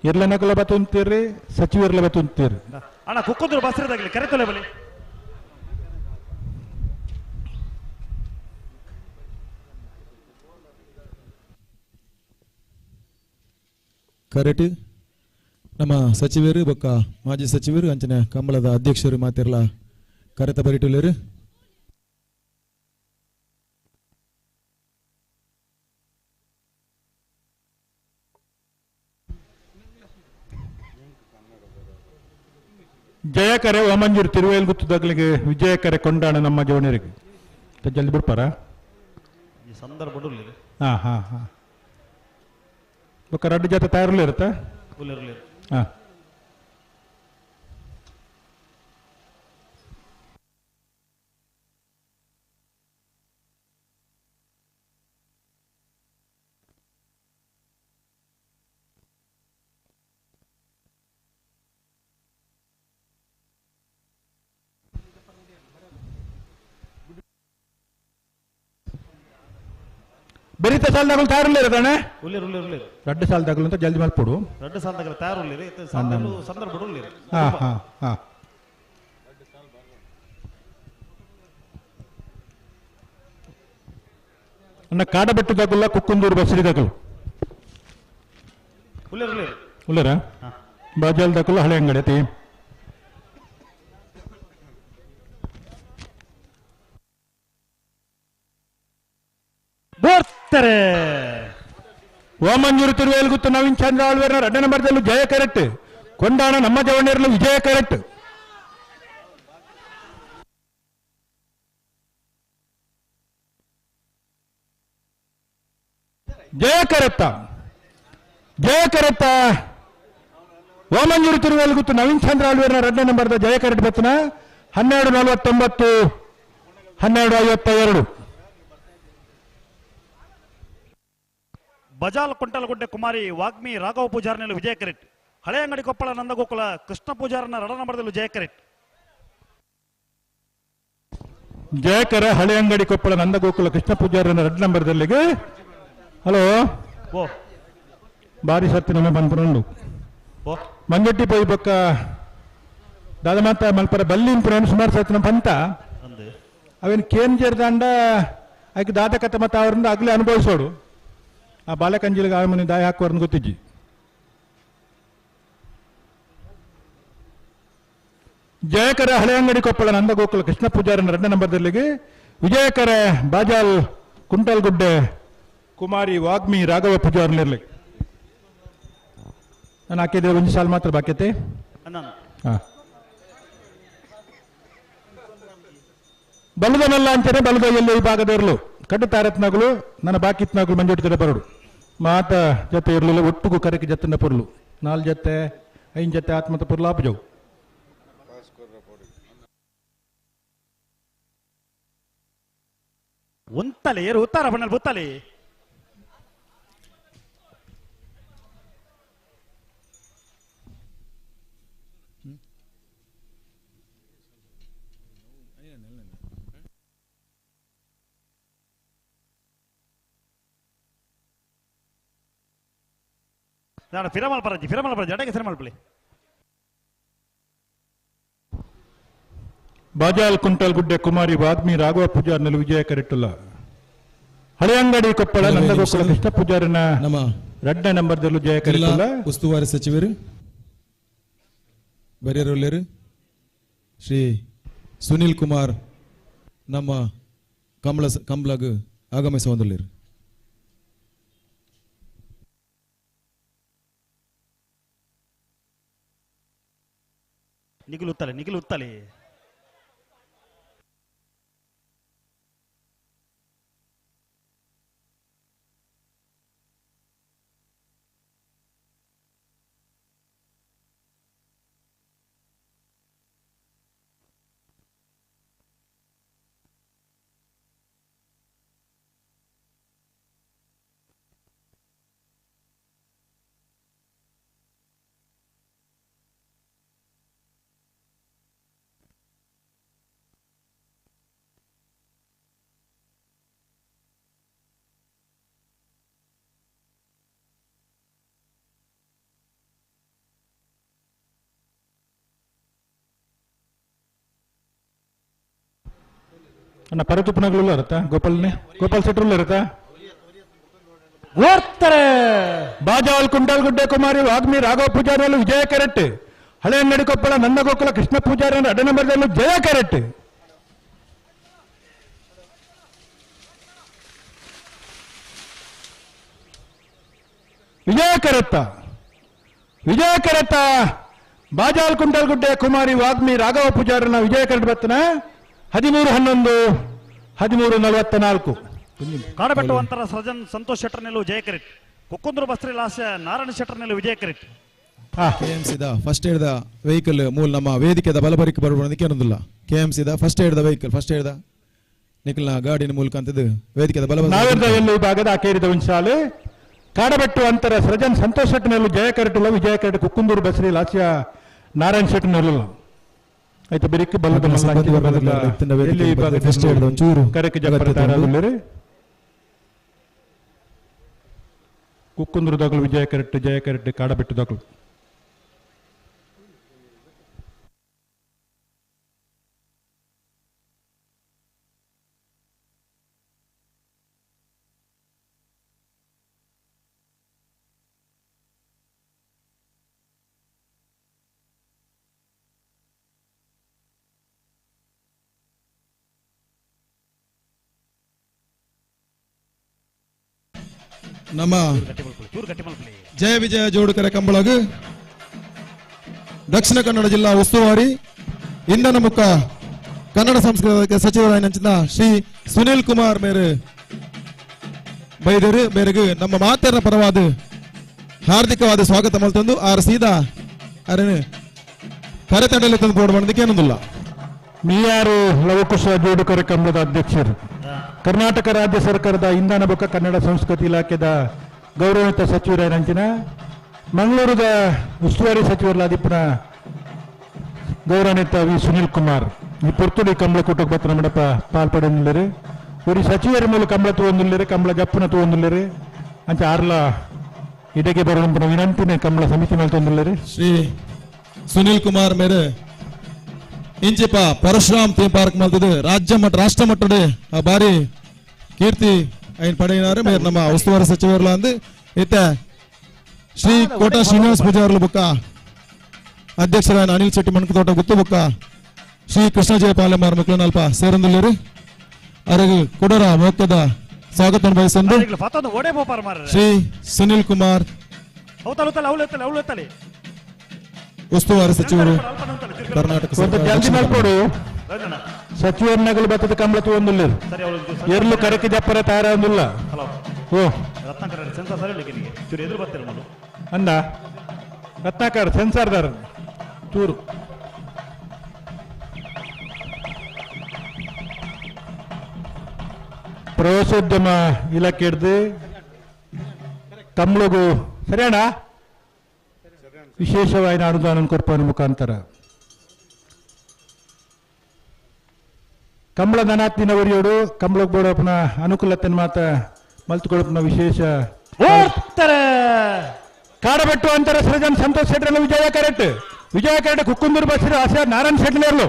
ಇರ್ಲನಕಲ ಬತ್ತೊಂತೀರಿ ಸಚಿವರ್ಲ ಬತ್ತೊಂತೀರಿ ಅಣ್ಣ ಕುಕ್ಕುದ್ರು ಬಸ್ರದಾಗಲಿ ಕರೆತೊಲೆ ಬಲಿ ಕರೆಟ್ ನಮ್ಮ ಸಚಿವರು ಬೊಕ್ಕ ಮಾಜಿ ಸಚಿವರು ಅಂಚನೆ ಕಂಬಳದ ಅಧ್ಯಕ್ಷರು ಮಾತಿರ್ಲ ಕರೆತ ಬರಿಟುಲೇರು. ಜಯ ಕರೆ ವಾಮಂಜೂರು ತಿರುವೇಲ್ ಗುತ್ತದಾಗಲಿಗೆ ವಿಜಯ ಕರೆ ಕೊಂಡಾಣ ನಮ್ಮ ಜವಣರಿಗೆ ಜಲ್ದಿ ಬಿಡ್ಪಾರ ಸಂದರ್ಭ ಹಾ ಹಾ ಹಾ ಬೊಕ್ಕ 2 ಜೊತೆ ತಯಾರಲ್ಲೇ ಇರುತ್ತಾ ಹಾ ಬೆರಿತ ಸಾಲದಾಗಲು ತಯಾರಿಲ್ಲ ಇರೋದಣ್ಣ ಉಲ್ಲಿರು ಉಲ್ಲಿರು ಉಲ್ಲಿರು ದೊಡ್ಡ ಸಾಲದಾಗಲು ಅಂತ ಜಲ್ದಿ ಮಲ್ಪಡು ದೊಡ್ಡ ಸಾಲದಾಗ ತಯಾರು ಉಲ್ಲಿರಿ ಸಾಲದಲ್ಲೂ ಸಂದರ್ಭ ಉಲ್ಲಿರಿ ಹಾ ಹಾ ಹಾ ಅಣ್ಣ ಕಾಡಬೆಟ್ಟದಾಗಲ್ಲ ಕುಕ್ಕುಂದೂರು ಬಸರಿದಾಗಲು ಉಲ್ಲಿರು ಉಲ್ಲಿರು ಉಲ್ಲರ ಬಾಜಾಲ್ದಾಗಲ್ಲ ಹಳೆ ಅಂಗಡಿ ಅತಿ ಬೋರ್ತಾರೆ ಓಮಂಜೂರು ತಿರುವೇಲ್ಗುತ್ತು ನವೀನ್ ಚಂದ್ರ ಆಳ್ವೇರ್ನ 2 ನಂಬರ್ದಲ್ಲೂ ಜಯ ಕರೆಕ್ಟ್ ಕೊಂಡಾಣ ನಮ್ಮ ಜವಣ್ಯರಲ್ಲೂ ವಿಜಯ ಕರೆಕ್ಟ್ ಜಯ ಕರೆತ್ತ ಓಮಂಜೂರು ತಿರುವೇಲ್ಗುತ್ತು ನವೀನ್ ಚಂದ್ರ ಆಳ್ವೇರ್ನ 2 ನಂಬರ್ದ ಜಯ ಕರೆಕ್ಟ್ ಬತ್ತನ 12:49 12:52 ಬಜಾಲ್ ಕೊಂಟಲಗುಡ್ಡೆ ಕುಮಾರಿ ವಾಗ್ಮಿ ರಾಘವ ಪೂಜಾರನಲ್ಲೂ ವಿಜಯ ಕರೆಕ್ಟ್ ಹಳೆ ಅಂಗಡಿ ಕೊಪ್ಪಳ ನಂದಗೋಕುಲ ಕೃಷ್ಣ ಪೂಜಾರನ 2 ನಂಬರ್ದಲ್ಲೂ ಜಯ ಕರೆಕ್ಟ್ ಜಯಕರ ಹಳೆ ಅಂಗಡಿ ಕೊಪ್ಪಳ ನಂದಗೋಕುಲ ಕೃಷ್ಣ ಪೂಜಾರನ 2 ನಂಬರ್ದಲ್ಲಿಗೆ ಹಲೋ ಓ ಬಾರಿ ಸತ್ತಿ ನಮ್ಮ ಬಂದ್ಕೊಂಡು ಓ ಮಂಜಟ್ಟಿ ಪೋಯಿ ಬೊಕ್ಕ ದಾದಮಾತ ಮಲ್ಪರ ಬಲ್ಲಿನ ಪುರಾಣ ಸುಮಾರು ಸತ್ತಿನ ಪಂತ ಅವೇನು ಕೇನ್ ಜೇರ್ದಾಂಡ ಆಯ್ಕೆ ದಾದ ಕತೆ ಮತ್ತೆ ಅವರಿಂದ ಆಗ್ಲೇ ಅನುಭವಿಸೋಡು ಆ ಬಾಲಕಂಜಿಲಿಗೆ ಆ ಮನೆ ದಾಯ ಹಾಕುವರ್ನ ಗೊತ್ತಿಜ್ಜಿ ಜಯಕರ ಹಳೆ ಅಂಗಡಿ ಕೊಪ್ಪಳ ನಂದಗೋಕುಲ ಕೃಷ್ಣ ಪೂಜಾರನ 2 ನಂಬರ್ದಲ್ಲಿಗೆ ವಿಜಯಕರ ಬಾಜಾಲ್ ಕುಂಟಲ್ಗುಡ್ಡೆ ಕುಮಾರಿ ವಾಗ್ಮಿ ರಾಘವ ಪೂಜಾರ್ನಿರ್ಲಿ ನಾನು ಹಾಕಿದ್ರೆ ಒಂದು ಸಾಲ ಮಾತ್ರ ಬಾಕ್ಯತೆ ಹಾ ಬಲುದನಲ್ಲ ಅಂತಾನೆ ಬಲುದ ಎಲ್ಲೋ ಈ ಭಾಗದವರ್ಲು ಕಡ್ಡು ತಾರತ್ನಾಗಳು ನನ್ನ ಬಾಕಿತ್ನಾಗಳು ಮಂಜೊಟ್ಟಿದ್ರೆ ಬರಡು ಮಾತ ಜೊತೆ ಇರಲಿಲ್ಲ ಒಟ್ಟಿಗೂ ಕರೆಗೆ ಜತ್ತನ ಪುರ್ಲು 4 ಜೊತೆ 5 ಜೊತೆ ಆತ್ಮತ ಪುರ್ಲು ಆಪಜವು ಒಂತಲೆ ಏರು ಉತ್ತಾರ ಬಣ್ಣಲ್ ಬುತ್ತಲೆ ನಾನು ಫಿರಮಲ್ ಪರಂಜಿ ಅಡಗೆ ಫಿರಮಲ್ ಪಳಿ ಬಾಜಾಲ್ ಕುಂಟಲ್ ಗುಡ್ಡೆ ಕುಮಾರಿ ವಾಗ್ಮಿ ರಾಘವ ಪೂಜಾರ್ನಲ್ಲಿ ವಿಜಯ ಕರೆಟ್ಟುಲ್ಲ ಹಳೆ ಅಂಗಡಿ ಕೊಪ್ಪಳ ನಂದಗೋಕುಲ ಕೃಷ್ಣ ಪೂಜಾರನ ನಮ್ಮ 2 ನಂಬರ್ದಲ್ಲೂ ಜಯ ಕರೆಟ್ಟುಲ್ಲ ಉಸ್ತುವಾರಿ ಸಚಿವರು ಬರೆಯರೊಲ್ಲೇರು ಶ್ರೀ ಸುನಿಲ್ ಕುಮಾರ್ ನಮ್ಮ ಕಂಬ್ಲಗ್ ಆಗಮಿಸುವಂದುಳ್ಳೇರು ನಿಗಿಲುತ್ತಲೆ ಅಣ್ಣ ಪರತುಪ್ಪನಗಳು ಇರುತ್ತಾ ಗೋಪಾಲ್ ಸೆಟ್ರಲ್ಲ ಇರುತ್ತಾ ಓಡ್ತಾರೆ ಬಾಜಾಲ್ ಕುಂಟಲ್ ಗುಡ್ಡೆ ಕುಮಾರಿ ವಾಗ್ಮಿ ರಾಘವ ಪೂಜಾರಿಯಲ್ಲೂ ವಿಜಯ ಕರೆಕ್ಟ್ ಹಳೆ ಅಂಗಡಿ ಕೊಪ್ಪಳ ನಂದಗೋಕುಲ ಕೃಷ್ಣ ಪೂಜಾರಿ 2 ನಂಬರ್ದಲ್ಲೂ ಜಯ ಕರೆಕ್ಟ್ ವಿಜಯ ಕರೆತ್ತ ಬಾಜಾಲ್ ಕುಂಟಲ್ ಗುಡ್ಡೆ ಕುಮಾರಿ ವಾಗ್ಮಿ ರಾಘವ ಪೂಜಾರನ ವಿಜಯ ಕರೆಕ್ಟ್ ಬರ್ತನ 13-11 13:44 ಕಾಡಬೆಟ್ಟುವಂತರ ಸರ್ಜನ್ ಸಂತೋಷ್ ಶೆಟ್ಟರ್ನಲ್ಲೂ ಜಯ ಕರೆಕ್ಟ್ ಕುಕ್ಕುಂದ್ರ ಬಸ್ರಿ ಲಾಸ್ಯ ನಾರಾಯಣ ಶೆಟ್ಟರ್ನಲ್ಲೂ ವಿಜಯ ಕರೆಕ್ಟ್ ಕೆಎಂಸಿದ ಫಸ್ಟ್ ಏಡ್ದ ವೆಹಿಕಲ್ ಮೂಲ ನಮ್ಮ ವೇದಿಕೆದ ಬಲಬರಿಕೆ ಬರಬಹುದಕ್ಕೆ ಅನ್ನೋದಿಲ್ಲ ಕೆಎಂಸಿದ ಫಸ್ಟ್ ಏಡ್ದ ವೆಹಿಕಲ್ ಫಸ್ಟ್ ಏಡ್ದ ನಿಖಲ್ನ ಗಾಡಿನ ಮೂಲಕ ಅಂತದ್ದು ವೇದಿಕೆದ ನಾವೆಲ್ಲ ಭಾಗದ ಆಕೇರಿದ ಒಂದ್ಸಾಲೆ ಕಾಡಬೆಟ್ಟು ಅಂತರ ಸೃಜನ್ ಸಂತೋಷ್ ಶೆಟ್ಟರ್ನಲ್ಲೂ ಜಯ ಕರೆಕ್ಟ್ ವಿಜಯ ಕರೆಕ್ಟ್ ಕುಕ್ಕುಂದೂರು ಬಸ್ರಿ ಲಾಸ್ಯ ನಾರಾಯಣ ಶೆಟ್ಟರ್ನಲ್ಲೂ ಆಯ್ತು ಬೆರಿಕೆ ಬಲ್ಲದ ಕರೆಕ್ಟ್ ಜಗತ್ತಾರ ಕುಕ್ಕುಂದ್ರದಾಗಲು ವಿಜಯ ಕೆರೆಟ್ ಕಾಡಬೆಟ್ಟದಾಗಲು. ನಮ್ಮ ಜಯ ವಿಜಯ ಜೋಡುಕರೆ ಕಂಬಳಗು ದಕ್ಷಿಣ ಕನ್ನಡ ಜಿಲ್ಲಾ ಉಸ್ತುವಾರಿ ಇಂಧನ ಮುಖ ಕನ್ನಡ ಸಂಸ್ಕೃತಿ ಸಚಿವರಾಗಿನ ಶ್ರೀ ಸುನಿಲ್ ಕುಮಾರ್ ಬೈದರು ಮೇರೆಗೆ ನಮ್ಮ ಮಾತೆರ ಪರವಾದ ಹಾರ್ದಿಕವಾದ ಸ್ವಾಗತ ಮಲ್ತಂದು ಆರ್ ಸೀದಾ ಅರೇನು ಕರೆತಂಡಲ್ಲಿ ತಂದು ಬೋರ್ಡ್ ಮಾಡೋದಕ್ಕೆ ಏನೊಂದಿಲ್ಲ. ಮೀಯಾರು ಲವಕುಶ ಜೋಡುಕರೆ ಕಂಬಳದ ಅಧ್ಯಕ್ಷರು, ಕರ್ನಾಟಕ ರಾಜ್ಯ ಸರ್ಕಾರದ ಇಂಧನ ಬೊಕ್ಕ ಕನ್ನಡ ಸಂಸ್ಕೃತಿ ಇಲಾಖೆದ ಗೌರವಿತ ಸಚಿವರಾಯನಂಚಿನ ಮಂಗಳೂರದ ಉಸ್ತುವಾರಿ ಸಚಿವರಾದಿಪ್ಪನ ಗೌರವಿತ ವಿ ಸುನಿಲ್ ಕುಮಾರ್ ಈ ಪುರ್ತುಡಿ ಕಂಬಳ ಕೂಟಕ್ಕೆ ಬತ್ತ ನಮ್ಮಡಪ್ಪ ಪಾಲ್ಪಡಲಿಲ್ಲರು ஒரு ಸಚಿವರ ಮೂಲ ಕಂಬಳ ತಗೊಂಡಿಲ್ಲರು ಕಂಬಳ ಜಪ್ಪನ ತಗೊಂಡಿಲ್ಲರು ಅಂಚ ಆರ್ಲ ಇದಕ್ಕೆ ಬರುವಂತ ವಿನಂತಿನ ಕಂಬಳ ಸಮಿತಿ ಮೇಲೆ ತಂದಿಲ್ಲರು. ಶ್ರೀ ಸುನಿಲ್ ಕುಮಾರ್ ಮೇರೆ ಇಂಚಿಪ ಪರಶುರಾಮ್ ಥೀಮ್ ಪಾರ್ಕ್ ಮಲ್ತದೆ ರಾಷ್ಟ್ರ ಮಟ್ಟದ ಬಾರಿ ಕೀರ್ತಿ ಐನ್ ಪಡೆಯಿನಾರು ಮೇರೆ ನಮ್ಮ ಉಸ್ತುವಾರಿ ಸಚಿವರ್ಲ ಅಂದು ಇತ್ತ ಶ್ರೀ ಕೋಟಾ ಶ್ರೀನಿವಾಸ ಪೂಜಾರ್ಲು ಬುಕ್ಕ ಅಧ್ಯಕ್ಷರಾದ ಅನಿಲ್ ಶೆಟ್ಟಿ ಮಣ್ಕತೋಟ ಗುತ್ತು ಬುಕ್ಕ ಶ್ರೀ ಕೃಷ್ಣ ಜಯಪಾಲಮಾರ್ ಮಕ್ಕಳು ಅಲ್ಪ ಸೇರಂದಿಲ್ಲರು ಅವರಿಗೆ ಕೊಡರ ಮೋಕ್ಕದ ಸ್ವಾಗತ ಬಯಸಂದು ಶ್ರೀ ಸುನಿಲ್ ಕುಮಾರ್ ಉಸ್ತುವಾರಿ ಸಚಿವರು ಕರ್ನಾಟಕ ಜಲ್ದಿ ಮಾಡ್ಕೊಡು. ಸಚಿವರ ನಗಲು ಬತ್ತದ ಕಂಬಳ ತಗೊಂಡಿಲ್ಲ ಎರ್ಲು ಕರಕೆ ಜಪ್ಪರ ತಯಾರಾಗಿಲ್ಲ. ಓ ಅಂದ ರತ್ನಾಕರ್ ಸೆನ್ಸಾರ್ದಾರ ಚೂರು ಪ್ರವಾಸೋದ್ಯಮ ಇಲಾಖೆ ಹಿಡ್ದು ಕಂಬಳಗೂ ಸರಿಯಣ್ಣ ವಿಶೇಷವಾದ ಅನುದಾನ ಕೊರ್ಪನ ಮುಖಾಂತರ ಕಂಬಳ ಧನಾತ್ನಿನವರಿಯೋಡು ಕಂಬಳಕ್ಕೆ ಬೋಡಪ್ಪನ ಅನುಕೂಲತೆ ಮಾತ ಮಲ್ತುಕೊಳಪ್ಪನ ವಿಶೇಷ ಕಾಡಬೆಟ್ಟು ಅಂತರ ಸೃಜನ್ ಸಂತೋಷ್ ಶೆಟ್ಟಿ ವಿಜಯ ಕೆರೆಟ್ ಕುಕ್ಕುಂದೂರು ಬಸ್ಸಿರ ಆಶಾ ನಾರಾಯಣ್ ಶೆಟ್ಟಿನೇರ್ಲು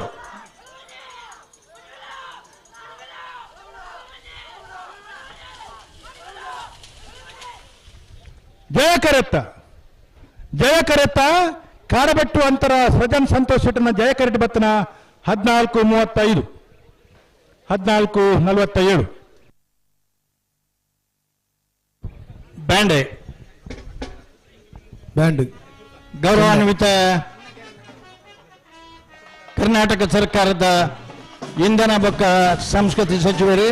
ಜಯ ಕರೆತ್ತ ಕಾಡಬೆಟ್ಟು ಅಂತರ ಸೃಜನ್ ಸಂತೋಷ್ ಶೆಟ್ಟಿನ ಜಯ ಕೆರೆಟ್ ಬತ್ತನ 14:35 14:47 ಬ್ಯಾಂಡ್ ಗೌರವಾನ್ವಿತ ಕರ್ನಾಟಕ ಸರ್ಕಾರದ ಇಂಧನ ಬೊಕ್ಕ ಸಂಸ್ಕೃತಿ ಸಚಿವರು,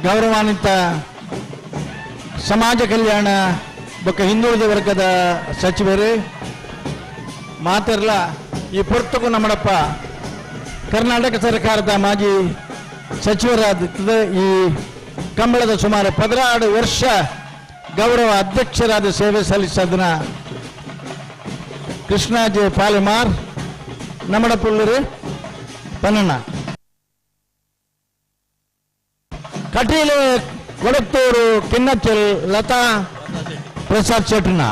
ಗೌರವಾನ್ವಿತ ಸಮಾಜ ಕಲ್ಯಾಣ ಬೊಕ್ಕ ಹಿಂದುಳಿದ ವರ್ಗದ ಸಚಿವರು ಮಾತಿರಲ ಈ ಪುರ್ತಕು ನಮ್ಮಡಪ್ಪ ಕರ್ನಾಟಕ ಸರ್ಕಾರದ ಮಾಜಿ ಸಚಿವರಾದ ಈ ಕಂಬಳದ ಸುಮಾರು 16 ವರ್ಷ ಗೌರವ ಅಧ್ಯಕ್ಷರಾದ ಸೇವೆ ಸಲ್ಲಿಸೋದನ್ನ ಕೃಷ್ಣ ಜೆ ಪಾಲೆಮಾರ್ ನಮ್ಮಡಪುಳ್ಳರು ಪನ್ನಣ್ಣ ಕಟೀಲು ಕೊಡತ್ತೂರು ಕಿನ್ನಚ್ಚಲ್ ಲತಾ ಪ್ರಸಾದ್ ಶೆಟ್ರನ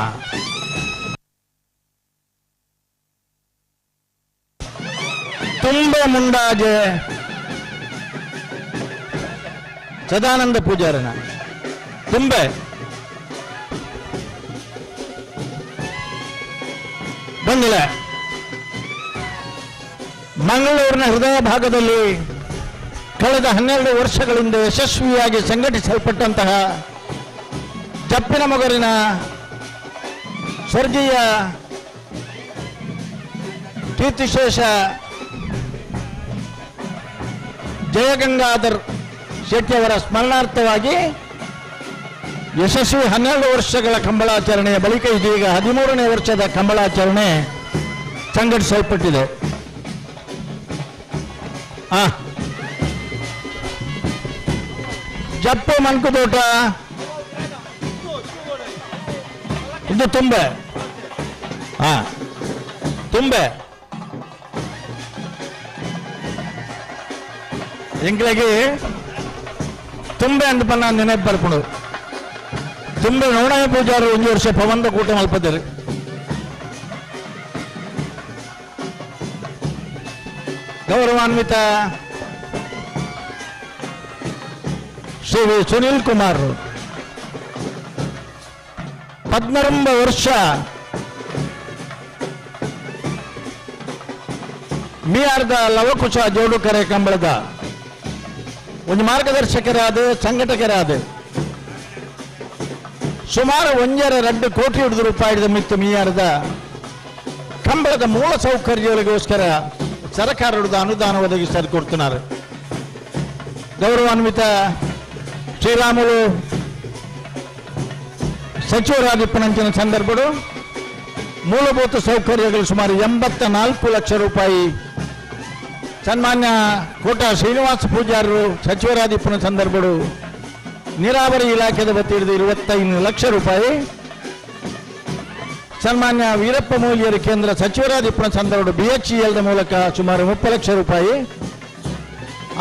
ತುಂಬ ಮುಂಡಾಜೆ ಸದಾನಂದ ಪೂಜಾರನ ತುಂಬೆ ಬಂದಿಲ್ಲ. ಮಂಗಳೂರಿನ ಹೃದಯ ಭಾಗದಲ್ಲಿ ಕಳೆದ 12 ವರ್ಷಗಳಿಂದ ಯಶಸ್ವಿಯಾಗಿ ಸಂಘಟಿಸಲ್ಪಟ್ಟಂತಹ ಜಪ್ಪಿನ ಮೊಗರಿನ ಸ್ವರ್ಗೀಯ ಕೀರ್ತಿಶೇಷ ಜಯಗಂಗಾಧರ್ ಶೆಟ್ಟಿಯವರ ಸ್ಮರಣಾರ್ಥವಾಗಿ ಯಶಸ್ವಿ 12 ವರ್ಷಗಳ ಕಂಬಳಾಚರಣೆಯ ಬಳಿಕ ಇದೀಗ 13ನೇ ವರ್ಷದ ಕಂಬಳಾಚರಣೆ ಸಂಘಟಿಸಲ್ಪಟ್ಟಿದೆ. ಜಪ್ಪು ಮಂಕುತೋಟ ಇದು ತುಂಬೆ ತುಂಬೆ ಎಂಗ್ಳಿಗೆ ತುಂಬೆ ಅಂದ ಪನ್ನ ನೆನಪು ಬರ್ಕೊಂಡು ತುಂಬೆ ನೋಣಯ ಪೂಜಾರು 1 ವರ್ಷ ಪವಂದ ಕೂಟ ಮಲ್ಪದರು. ಗೌರವಾನ್ವಿತ ಶ್ರೀ ಸುನಿಲ್ ಕುಮಾರ್ 14 ವರ್ಷ ಮೀಯಾರ್ದ ಲವಕುಶ ಜೋಡುಕರೆ ಕಂಬಳದ ಒಂದು ಮಾರ್ಗದರ್ಶಕರಾದ ಸಂಘಟಕರಾದ ಸುಮಾರು 1.2 ಕೋಟಿ ರೂಪಾಯಿದ ಮಿತ್ತು ಮೀಯಾರ್ದ ಕಂಬಳದ ಮೂಲ ಸೌಕರ್ಯಗಳಿಗೋಸ್ಕರ ಸರ್ಕಾರದ ಅನುದಾನ ಒದಗಿಸಿ ಕೊಡ್తున్నారు. ಗೌರವಾನ್ವಿತ ಶ್ರೀರಾಮುಲು ಸಚಿವರಾದಿಪ್ಪನಂಚಿನ ಸಂದರ್ಭಗಳು ಮೂಲಭೂತ ಸೌಕರ್ಯಗಳು ಸುಮಾರು 84 ಲಕ್ಷ ರೂಪಾಯಿ. ಸನ್ಮಾನ್ಯ ಕೋಟಾ ಶ್ರೀನಿವಾಸ ಪೂಜಾರರು ಸಚಿವರಾದಿಪ್ಪನ ಸಂದರ್ಭಗಳು ನೀರಾವರಿ ಇಲಾಖೆದ ವತಿಯಿಂದ 25 ಲಕ್ಷ ರೂಪಾಯಿ. ಸನ್ಮಾನ್ಯ ವೀರಪ್ಪ ಮೊಯ್ಲಿಯರು ಕೇಂದ್ರ ಸಚಿವರಾದಿಪ್ಪನ ಸಂದರ್ಭ BHEL ಮೂಲಕ ಸುಮಾರು 30 ಲಕ್ಷ ರೂಪಾಯಿ.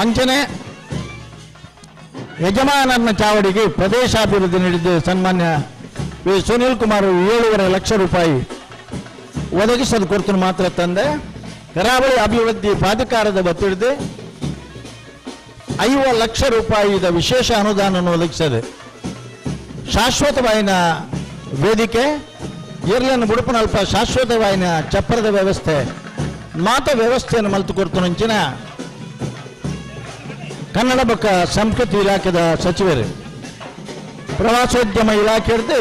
ಅಂಚನೆ ಯಜಮಾನನ ಚಾವಡಿಗೆ ಪ್ರದೇಶಾಭಿವೃದ್ಧಿ ನೀಡಿದ್ದು ಸನ್ಮಾನ್ಯ ವಿ ಸುನಿಲ್ ಕುಮಾರ್ 7.5 ಲಕ್ಷ ರೂಪಾಯಿ ಒದಗಿಸಲು ಕೊಡ್ತು ಮಾತ್ರ ತಂದೆ. ಕರಾವಳಿ ಅಭಿವೃದ್ಧಿ ಪ್ರಾಧಿಕಾರದ ಒತ್ತಿಡಿದು 50 ಲಕ್ಷ ರೂಪಾಯಿದ ವಿಶೇಷ ಅನುದಾನವನ್ನು ಒದಗಿಸಿದೆ. ಶಾಶ್ವತವಾಯಿನ ವೇದಿಕೆ ಇರ್ಲನ್ನು ಬುಡುಪನಲ್ಪ ಶಾಶ್ವತವಾಯಿನ ಚಪ್ಪರದ ವ್ಯವಸ್ಥೆ ಮಾತ ವ್ಯವಸ್ಥೆಯನ್ನು ಮಲ್ತು ಕೊಡ್ತು ನಂಚಿನ ಕನ್ನಡ ಬೊಕ್ಕ ಸಂಸ್ಕೃತಿ ಇಲಾಖೆದ ಸಚಿವರು ಪ್ರವಾಸೋದ್ಯಮ ಇಲಾಖೆ ಹಿಡಿದು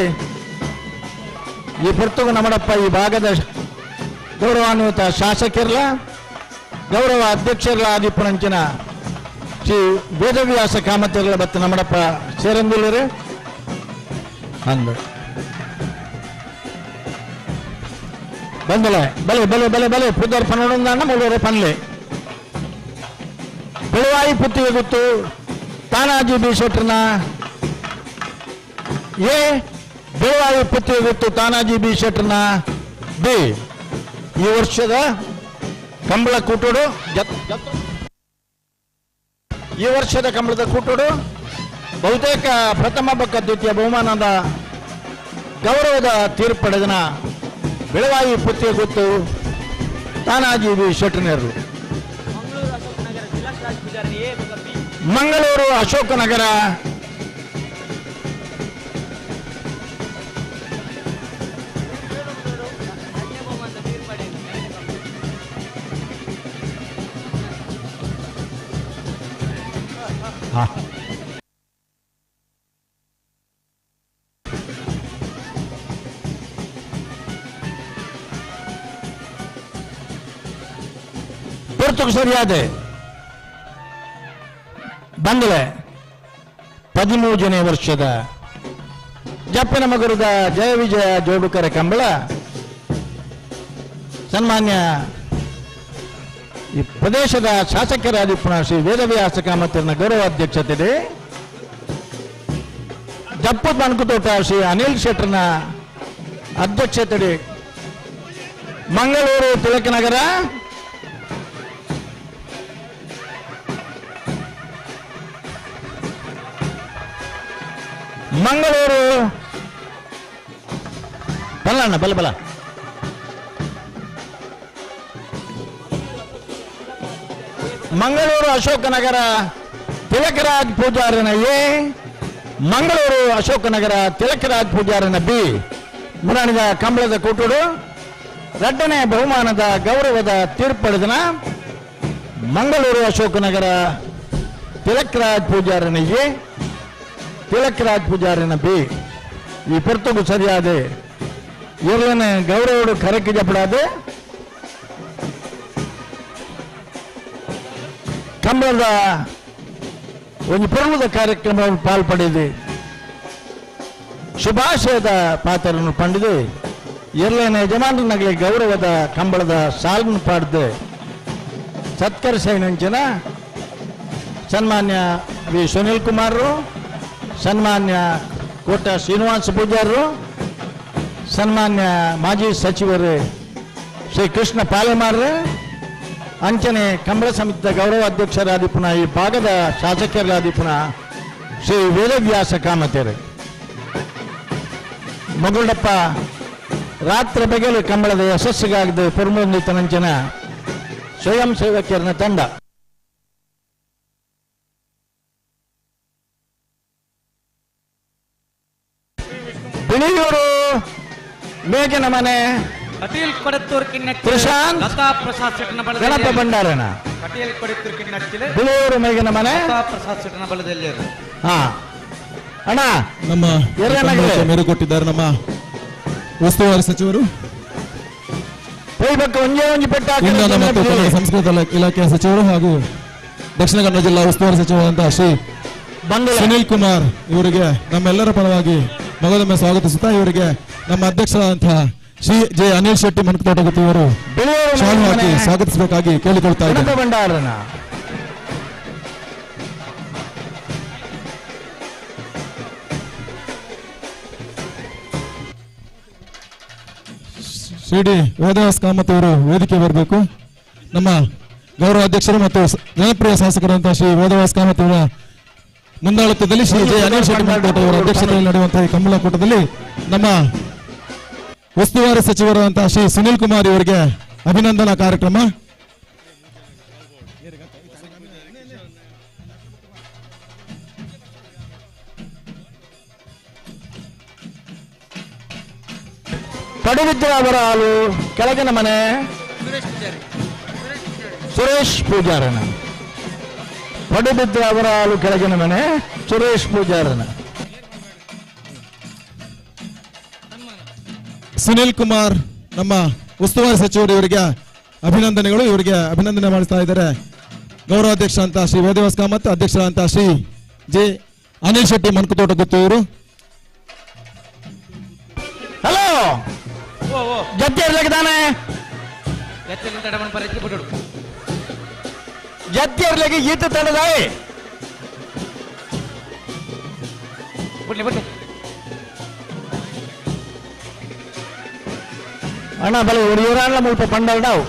ಈ ಪುರ್ತುಗ ನಮ್ಮಡಪ್ಪ ಈ ಭಾಗದ ಗೌರವಾನ್ವಿತ ಶಾಸಕರ್ಲ ಗೌರವ ಅಧ್ಯಕ್ಷರ್ಲ ಆದಿಪ್ಪನಂಚಿನ ಶ್ರೀ ವೇದವ್ಯಾಸ ಕಾಮತಿರ್ಲ ಬತ್ತ ನಮ್ಮಡಪ್ಪ ಸೇರಂದಿಲ್ಲರು ಅಂದು ಬಂದಲೆ ಬಲೆ ಬಲೆ ಬಲೆ ಬಲೆ ಪುದರ್ ಪನ್ನೊಂದಣ್ಣ ಮೂಡೂರು ಪನ್ಲೆ ಬೆಳವಾಯಿ ಪುತ್ತಿಗೆ ಗೊತ್ತು ತಾನಾಜಿ ಬಿ ಶೆಟ್ರನ ಎ ಬೆಳವಾಯಿ ಪುತ್ತಿಗೆ ಗೊತ್ತು ತಾನಾಜಿ ಬಿ ಶೆಟ್ರನ ಬಿ ಈ ವರ್ಷದ ಕಂಬಳ ಕೂಟೋಡು ಈ ವರ್ಷದ ಕಂಬಳದ ಕೂಟೋಡು ಬಹುತೇಕ ಪ್ರಥಮ ಬಕ್ಕ ದ್ವಿತೀಯ ಬಹುಮಾನದ ಗೌರವದ ತೀರ್ಪು ಪಡೆದನ ಬೆಳವಾಯಿ ಪುತ್ತಿಗೆ ಗೊತ್ತು ತಾನಾಜಿ ಬಿ ಶೆಟ್ರನರು. ಮಂಗಳೂರು ಅಶೋಕನಗರ ಗುರುತು ಸರಿಯಾದೆ ಬಂದಲೆ 13ನೇ ವರ್ಷದ ಜಪ್ಪಿನಮಗುರದ ಜಯ ವಿಜಯ ಜೋಡುಕರ ಕಂಬಳ ಸನ್ಮಾನ್ಯ ಈ ಪ್ರದೇಶದ ಶಾಸಕರಾದಿಪ್ಪನ ಶ್ರೀ ವೇದವ್ಯಾಸ ಕಾಮತಿರ್ನ ಗೌರವಾಧ್ಯಕ್ಷತೆ ಜಪ್ಪು ಬಣಕುತೋಟ ಶ್ರೀ ಅನಿಲ್ ಶೆಟ್ರನ ಅಧ್ಯಕ್ಷತೆ ಮಂಗಳೂರು ತಿಲಕನಗರ ಮಂಗಳೂರು ಬಲ್ಲಣ್ಣ ಬಲ್ಲ ಬಲ ಮಂಗಳೂರು ಅಶೋಕನಗರ ತಿಲಕರಾಜ್ ಪೂಜಾರನ ಎ ಮಂಗಳೂರು ಅಶೋಕನಗರ ತಿಲಕರಾಜ್ ಪೂಜಾರನ ಬಿ ಮುರಾಣಿದ ಕಂಬಳದ ಕೂಟುಡು 2ನೇ ಬಹುಮಾನದ ಗೌರವದ ತೀರ್ಪು ಪಡೆದನ ಮಂಗಳೂರು ಅಶೋಕನಗರ ತಿಲಕರಾಜ್ ಪೂಜಾರನ ಎ ತಿಲಕರಾಜ್ ಪೂಜಾರನ ಬಿ ಈ ಪುರ್ತುಗು ಸರಿಯಾದೆ ಇರ್ಲನ ಗೌರವಡು ಕರಕ್ಕೆ ಜಪಡಾದೆ ಕಂಬಳದ ಒಂದು ಪೂರ್ವದ ಕಾರ್ಯಕ್ರಮವನ್ನು ಪಾಲ್ಪಡಿದೆ ಶುಭಾಶಯದ ಪಾತ್ರವನ್ನು ಪಂಡಿದೆ ಇರ್ಲೇನ ಯಜಮಾನರಿಗೆ ಗೌರವದ ಕಂಬಳದ ಸಾಲನ್ನು ಪಾಡಿದೆ ಸತ್ಕರಿಸೈನಂಚಿನ ಸನ್ಮಾನ್ಯ ವಿ ಸುನಿಲ್ ಕುಮಾರರು ಸನ್ಮಾನ್ಯ ಕೋಟ ಶ್ರೀನಿವಾಸ ಪೂಜಾರರು ಸನ್ಮಾನ್ಯ ಮಾಜಿ ಸಚಿವರು ಶ್ರೀ ಕೃಷ್ಣ ಪಾಲೆಮಾರ್ರು ಅಂಚನೆ ಕಂಬಳ ಸಮಿತಿಯ ಗೌರವಾಧ್ಯಕ್ಷರಾದಿಪ್ಪನ ಈ ಭಾಗದ ಶಾಸಕರಾದಿಪ್ಪನ ಶ್ರೀ ವೇದವ್ಯಾಸ ಕಾಮತಿಯರು ಮಗುಳಪ್ಪ ರಾತ್ರಿ ಬಗೆಲು ಕಂಬಳದ ಯಶಸ್ಸಿಗಾಗದು ಪುರ್ಮುಂದಿತ ನಂಚಿನ ಸ್ವಯಂ ಸೇವಕರನ ತಂಡ. ಬಿಳಿಯೂರು ಮೇಘನ ಮನೆ ಕಟೀಲ್ ಕೊಡತ್ತೂರ್ ಕಿನ್ನಚ್ಚಿ ಪ್ರಶಾಂತ್ ಲತಾ ಪ್ರಸಾದ್ ಸಿಟ್ಟನ ಬಲದಲ್ಲಿ ಗಣಪ ಭಂಡಾರನ ಕಟೀಲ್ ಕೊಡತ್ತೂರ್ ಕಿನ್ನಚ್ಚಿಲೆ ಬಿಳಿಯೂರು ಮೇಘನ ಮನೆ ಲತಾ ಪ್ರಸಾದ್ ಸಿಟ್ಟನ ಬಲದಲ್ಲಿ ಹಾ ಅಣ್ಣ ನಮ್ಮ ಮೇರು ಕೊಟ್ಟಿದ್ದಾರೆ ನಮ್ಮ ಉಸ್ತುವಾರಿ ಸಚಿವರು. ಇಂಧನ ಮತ್ತು ಕನ್ನಡ ಸಂಸ್ಕೃತಿ ಇಲಾಖೆಯ ಸಚಿವರು ಹಾಗೂ ದಕ್ಷಿಣ ಕನ್ನಡ ಜಿಲ್ಲಾ ಉಸ್ತುವಾರಿ ಸಚಿವರಾದಂತಹ ಶ್ರೀ ಸುನೀಲ್ ಕುಮಾರ್ ಇವರಿಗೆ ನಮ್ಮೆಲ್ಲರ ಪರವಾಗಿ ಮಗದೊಮ್ಮೆ ಸ್ವಾಗತಿಸುತ್ತಾ ಇವರಿಗೆ ನಮ್ಮ ಅಧ್ಯಕ್ಷರಾದಂತಹ ಶ್ರೀ ಜೆ ಅನಿಲ್ ಶೆಟ್ಟಿ ಮನಕತೋಟಗುತ್ತಿ ಇವರು ಶಾಲು ಹಾಕಿ ಸ್ವಾಗತಿಸಬೇಕಾಗಿ ಕೇಳಿಕೊಳ್ತಾ ಇದ್ದಾರೆ. ಶ್ರೀ ವೇದವಾಸ್ ಕಾಮತ್ ಅವರು ವೇದಿಕೆ ಬರಬೇಕು. ನಮ್ಮ ಗೌರವ ಅಧ್ಯಕ್ಷರು ಮತ್ತು ಜನಪ್ರಿಯ ಶಾಸಕರಂತಹ ಶ್ರೀ ವೇದವಾಸ್ ಕಾಮತ್ ಅವರ ಮುಂದಾಳತ್ವದಲ್ಲಿ ಶ್ರೀ ಜೆ ಅನಿಲ್ ಶೆಟ್ಟಿ ಮನಕತೋಟ ಅವರ ಅಧ್ಯಕ್ಷತೆಯಲ್ಲಿ ನಡೆಯುವಂತಹ ಈ ಕಂಬಳ ಕೂಟದಲ್ಲಿ ನಮ್ಮ ಉಸ್ತುವಾರಿ ಸಚಿವರಾದಂತಹ ಶ್ರೀ ಸುನೀಲ್ ಕುಮಾರ್ ಇವರಿಗೆ ಅಭಿನಂದನಾ ಕಾರ್ಯಕ್ರಮ. ಪಡುಬಿದ್ರ ಅವರ ಹಾಲು ಕೆಳಗಿನ ಮನೆ ಸುರೇಶ್ ಪೂಜಾರನ. ಪಡುಬಿದ್ರ ಅವರ ಹಾಲು ಕೆಳಗಿನ ಮನೆ ಸುರೇಶ್ ಪೂಜಾರನ. ಸುನೀಲ್ ಕುಮಾರ್ ನಮ್ಮ ಉಸ್ತುವಾರಿ ಸಚಿವರು ಇವರಿಗೆ ಅಭಿನಂದನೆಗಳು. ಇವರಿಗೆ ಅಭಿನಂದನೆ ಮಾಡಿಸ್ತಾ ಇದ್ದಾರೆ ಗೌರವಾಧ್ಯಕ್ಷ ಅಂತ ಶ್ರೀ ವೇದವಾಸ್ ಕಾಮತ್, ಅಧ್ಯಕ್ಷರ ಅಂತ ಶ್ರೀ ಜೆ ಅನಿಲ್ ಶೆಟ್ಟಿ ಮನಕತೋಟಗುತ್ತಿ ಇವರು. ಹಲೋ ಜತ್ತಿ ಇರ್ಲಿಕ್ಕಿದ್ದಾನೆ, ಜತ್ತಿ ಇರ್ಲಿಕ್ಕೆ ಈತ ತಂಡದಾಯಿ ಅಣ್ಣ ಬಲ ಒಡಿಯೂರಾಣ್ಣ ಮುಲ್ಪ ಪಂಡಲ್ಡಾವ್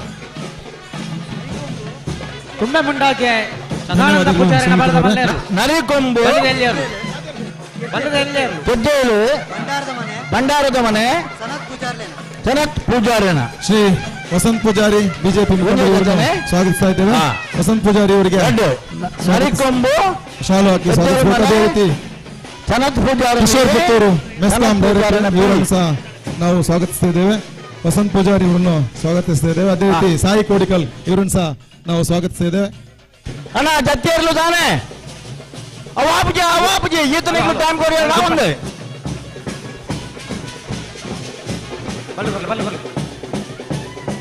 ಕುಂಬೆ ಮುಂಡಾಗೆ ಸದಾನಂದ ಪೂಜಾರಿನ ಬಲದ ಬಲ್ಲೇರು ನರಿಕೊಂಬು ಪುಜ್ಜೇಲು ಭಂಡಾರದ ಮನೆ ಸನತ್ ಪೂಜಾರಿನ ಶ್ರೀ ವಸಂತ್ ಪೂಜಾರಿ ಬಿಜೆಪಿ ಸ್ವಾಗತಿಸ್ತಾ ಇದ್ದೇವೆ. ವಸಂತ್ ಪೂಜಾರಿ ಅವರಿಗೆ ನರಿಕೊಂಬು ಶಾಲು ಹಾಕಿ ಸ್ವಾಗತಿಸಬೇಕು. ಸನತ್ ಪೂಜಾರಿ ಕಿಶೋರ್ ಪುತ್ತೂರು ಮೆಸ್ಕಾಂ ಡೈರೆಕ್ಟರ್ ಇವರನ್ನು ಸಹ ನಾವು ಸ್ವಾಗತಿಸ್ತಾ ಇದ್ದೇವೆ. ವಸಂತ್ ಪೂಜಾರಿ ಇವರನ್ನು ಸ್ವಾಗತಿಸ್ತಾ ಇದ್ದೇವೆ. ಅದೇ ರೀತಿ ಸಾಯಿ ಕೋಡಿಕಲ್ ಇವರನ್ನು ಸಹ ನಾವು ಸ್ವಾಗತಿಸ್ತಾ ಇದ್ದೇವೆ. ಅಣ್ಣ ಜತ್ತಿ ಇರ್ಲು ತಾನೆ ಅವಾಪುಜಿ ಈತನ ಟೈಮ್ ಕೊಡಿ ನಾವೊಂದು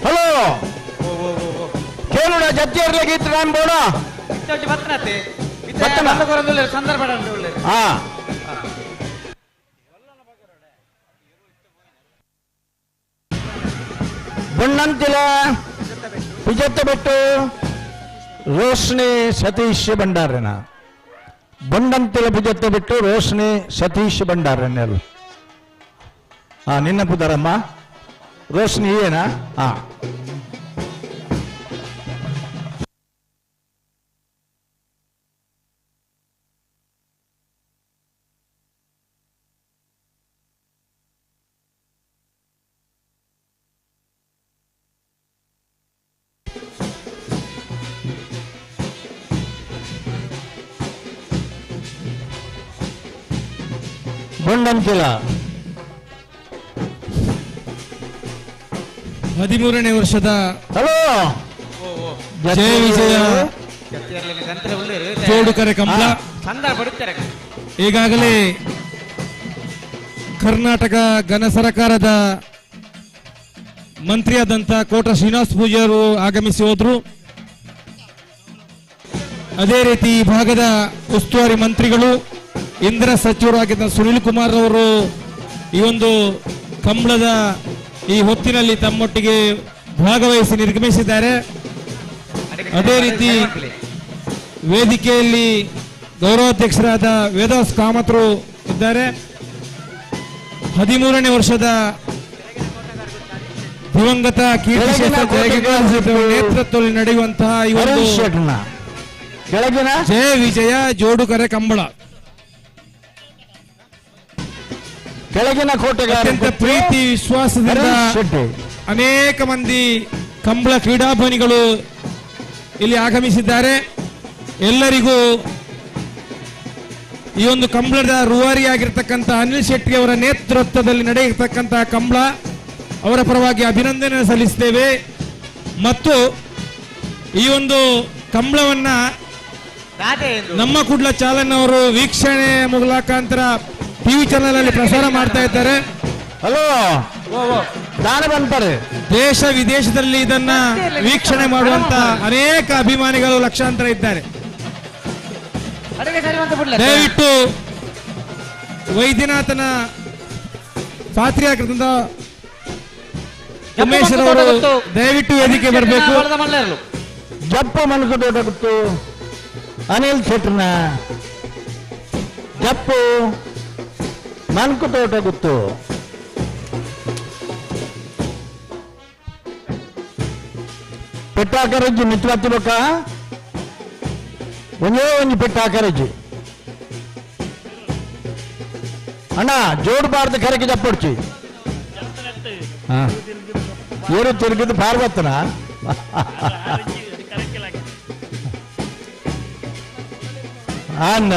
ಹಲೋ ಕೇಳೋಣ ಜತ್ತಿ ಇರ್ಲಿಕ್ಕೆ ಈತ ಟೈಮ್ ಬೋಡ ಸಂದರ್ಭ ಹಾ ಬಣ್ಣಂತಿಲ ಪಿಜತ್ತ ಬಿಟ್ಟು ರೋಶ್ನಿ ಸತೀಶ್ ಭಂಡಾರನ. ಬಣ್ಣಂತಿಲ ಪಿಜತ್ತ ಬಿಟ್ಟು ರೋಶ್ನಿ ಸತೀಶ್ ಭಂಡಾರನೆಲ್ಲ. ಹಾ ನಿನ್ನ ಪುದರಮ್ಮ ರೋಶ್ನಿ ಏನಾ? ಹಾ ಬಣ್ಣಂತಿಲ 13ನೇ ವರ್ಷದ ಹಲೋ ಜಯ ವಿಜಯ ಜೋಡುಕರೆ ಕಂಬಳ ಈಗಾಗಲೇ ಕರ್ನಾಟಕ ಘನ ಸರ್ಕಾರದ ಮಂತ್ರಿಯಾದಂಥ ಕೋಟ ಶ್ರೀನಿವಾಸ ಪೂಜಾರು ಆಗಮಿಸಿ ಹೋದ್ರು. ಅದೇ ರೀತಿ ಈ ಭಾಗದ ಉಸ್ತುವಾರಿ ಮಂತ್ರಿಗಳು ಇಂಧನ ಸಚಿವರಾಗಿದ್ದ ಸುನೀಲ್ ಕುಮಾರ್ ಅವರು ಈ ಒಂದು ಕಂಬಳದ ಈ ಹೊತ್ತಿನಲ್ಲಿ ತಮ್ಮೊಟ್ಟಿಗೆ ಭಾಗವಹಿಸಿ ನಿರ್ಗಮಿಸಿದ್ದಾರೆ. ಅದೇ ರೀತಿ ವೇದಿಕೆಯಲ್ಲಿ ಗೌರವಾಧ್ಯಕ್ಷರಾದ ವೇದವಾಸ್ ಕಾಮತ್ರು ಇದ್ದಾರೆ. 13ನೇ ವರ್ಷದ ದಿವಂಗತ ಕೀರ್ತಿಶೇಷ ನೇತೃತ್ವದಲ್ಲಿ ನಡೆಯುವಂತಹ ಈ ಒಂದು ಜಯ ವಿಜಯ ಜೋಡುಕರೆ ಕಂಬಳ ಕೆಳಗಿನ ಕೋಟೆಗಾರ ಅತ್ಯಂತ ಪ್ರೀತಿ ವಿಶ್ವಾಸದಿಂದ ಅನೇಕ ಮಂದಿ ಕಂಬಳ ಕ್ರೀಡಾಭಿಮಾನಿಗಳು ಇಲ್ಲಿ ಆಗಮಿಸಿದ್ದಾರೆ. ಎಲ್ಲರಿಗೂ ಈ ಒಂದು ಕಂಬಳದ ರೂವಾರಿಯಾಗಿರ್ತಕ್ಕಂಥ ಅನಿಲ್ ಶೆಟ್ಟಿ ಅವರ ನೇತೃತ್ವದಲ್ಲಿ ನಡೆಯತಕ್ಕಂತಹ ಕಂಬಳ ಅವರ ಪರವಾಗಿ ಅಭಿನಂದನೆ ಸಲ್ಲಿಸುತ್ತೇವೆ. ಮತ್ತು ಈ ಒಂದು ಕಂಬಳವನ್ನ ನಮ್ಮ ಕುಡ್ಲ ಚಾಲನ್ ಅವರು ವೀಕ್ಷಣೆ ಮುಖಾಂತರ ಟಿವಿ ಚಾನೆಲ್ ಅಲ್ಲಿ ಪ್ರಸಾರ ಮಾಡ್ತಾ ಇದ್ದಾರೆ. ಹಲೋ, ದೇಶ ವಿದೇಶದಲ್ಲಿ ಇದನ್ನ ವೀಕ್ಷಣೆ ಮಾಡುವಂತ ಅನೇಕ ಅಭಿಮಾನಿಗಳು ಲಕ್ಷಾಂತರ ಇದ್ದಾರೆ. ದಯವಿಟ್ಟು ವೈದ್ಯನಾಥನ ಪಾತ್ರಿಯಾಗಿರ್ತಂತ ಉಮೇಶ್ ಅವರು ದಯವಿಟ್ಟು ವೇದಿಕೆ ಬರಬೇಕು. ಜಪ್ಪ ಮನಕುತೋಟ ಗುತ್ತು ಅನಿಲ್ ಶೆಟ್ರನ ಜಪ್ಪು ಮನಕುತೋಟ ಗುತ್ತು ಪೆಟ್ಟಾಕರಜ್ಜಿ ಮಿತ್ರತ್ತಿ ಬೊಕ್ಕ ಒಂದೇ ಒಂದು ಪೆಟ್ಟಾಕರಜ್ಜಿ ಅಣ್ಣ ಜೋಡಬಾರ್ದು ಕರೆಗೆ ಜಪ್ಪಡ್ಚಿ ಏರು ತಿರುಗಿದ್ದು ಪಾರ್ವತನ ಅಣ್ಣ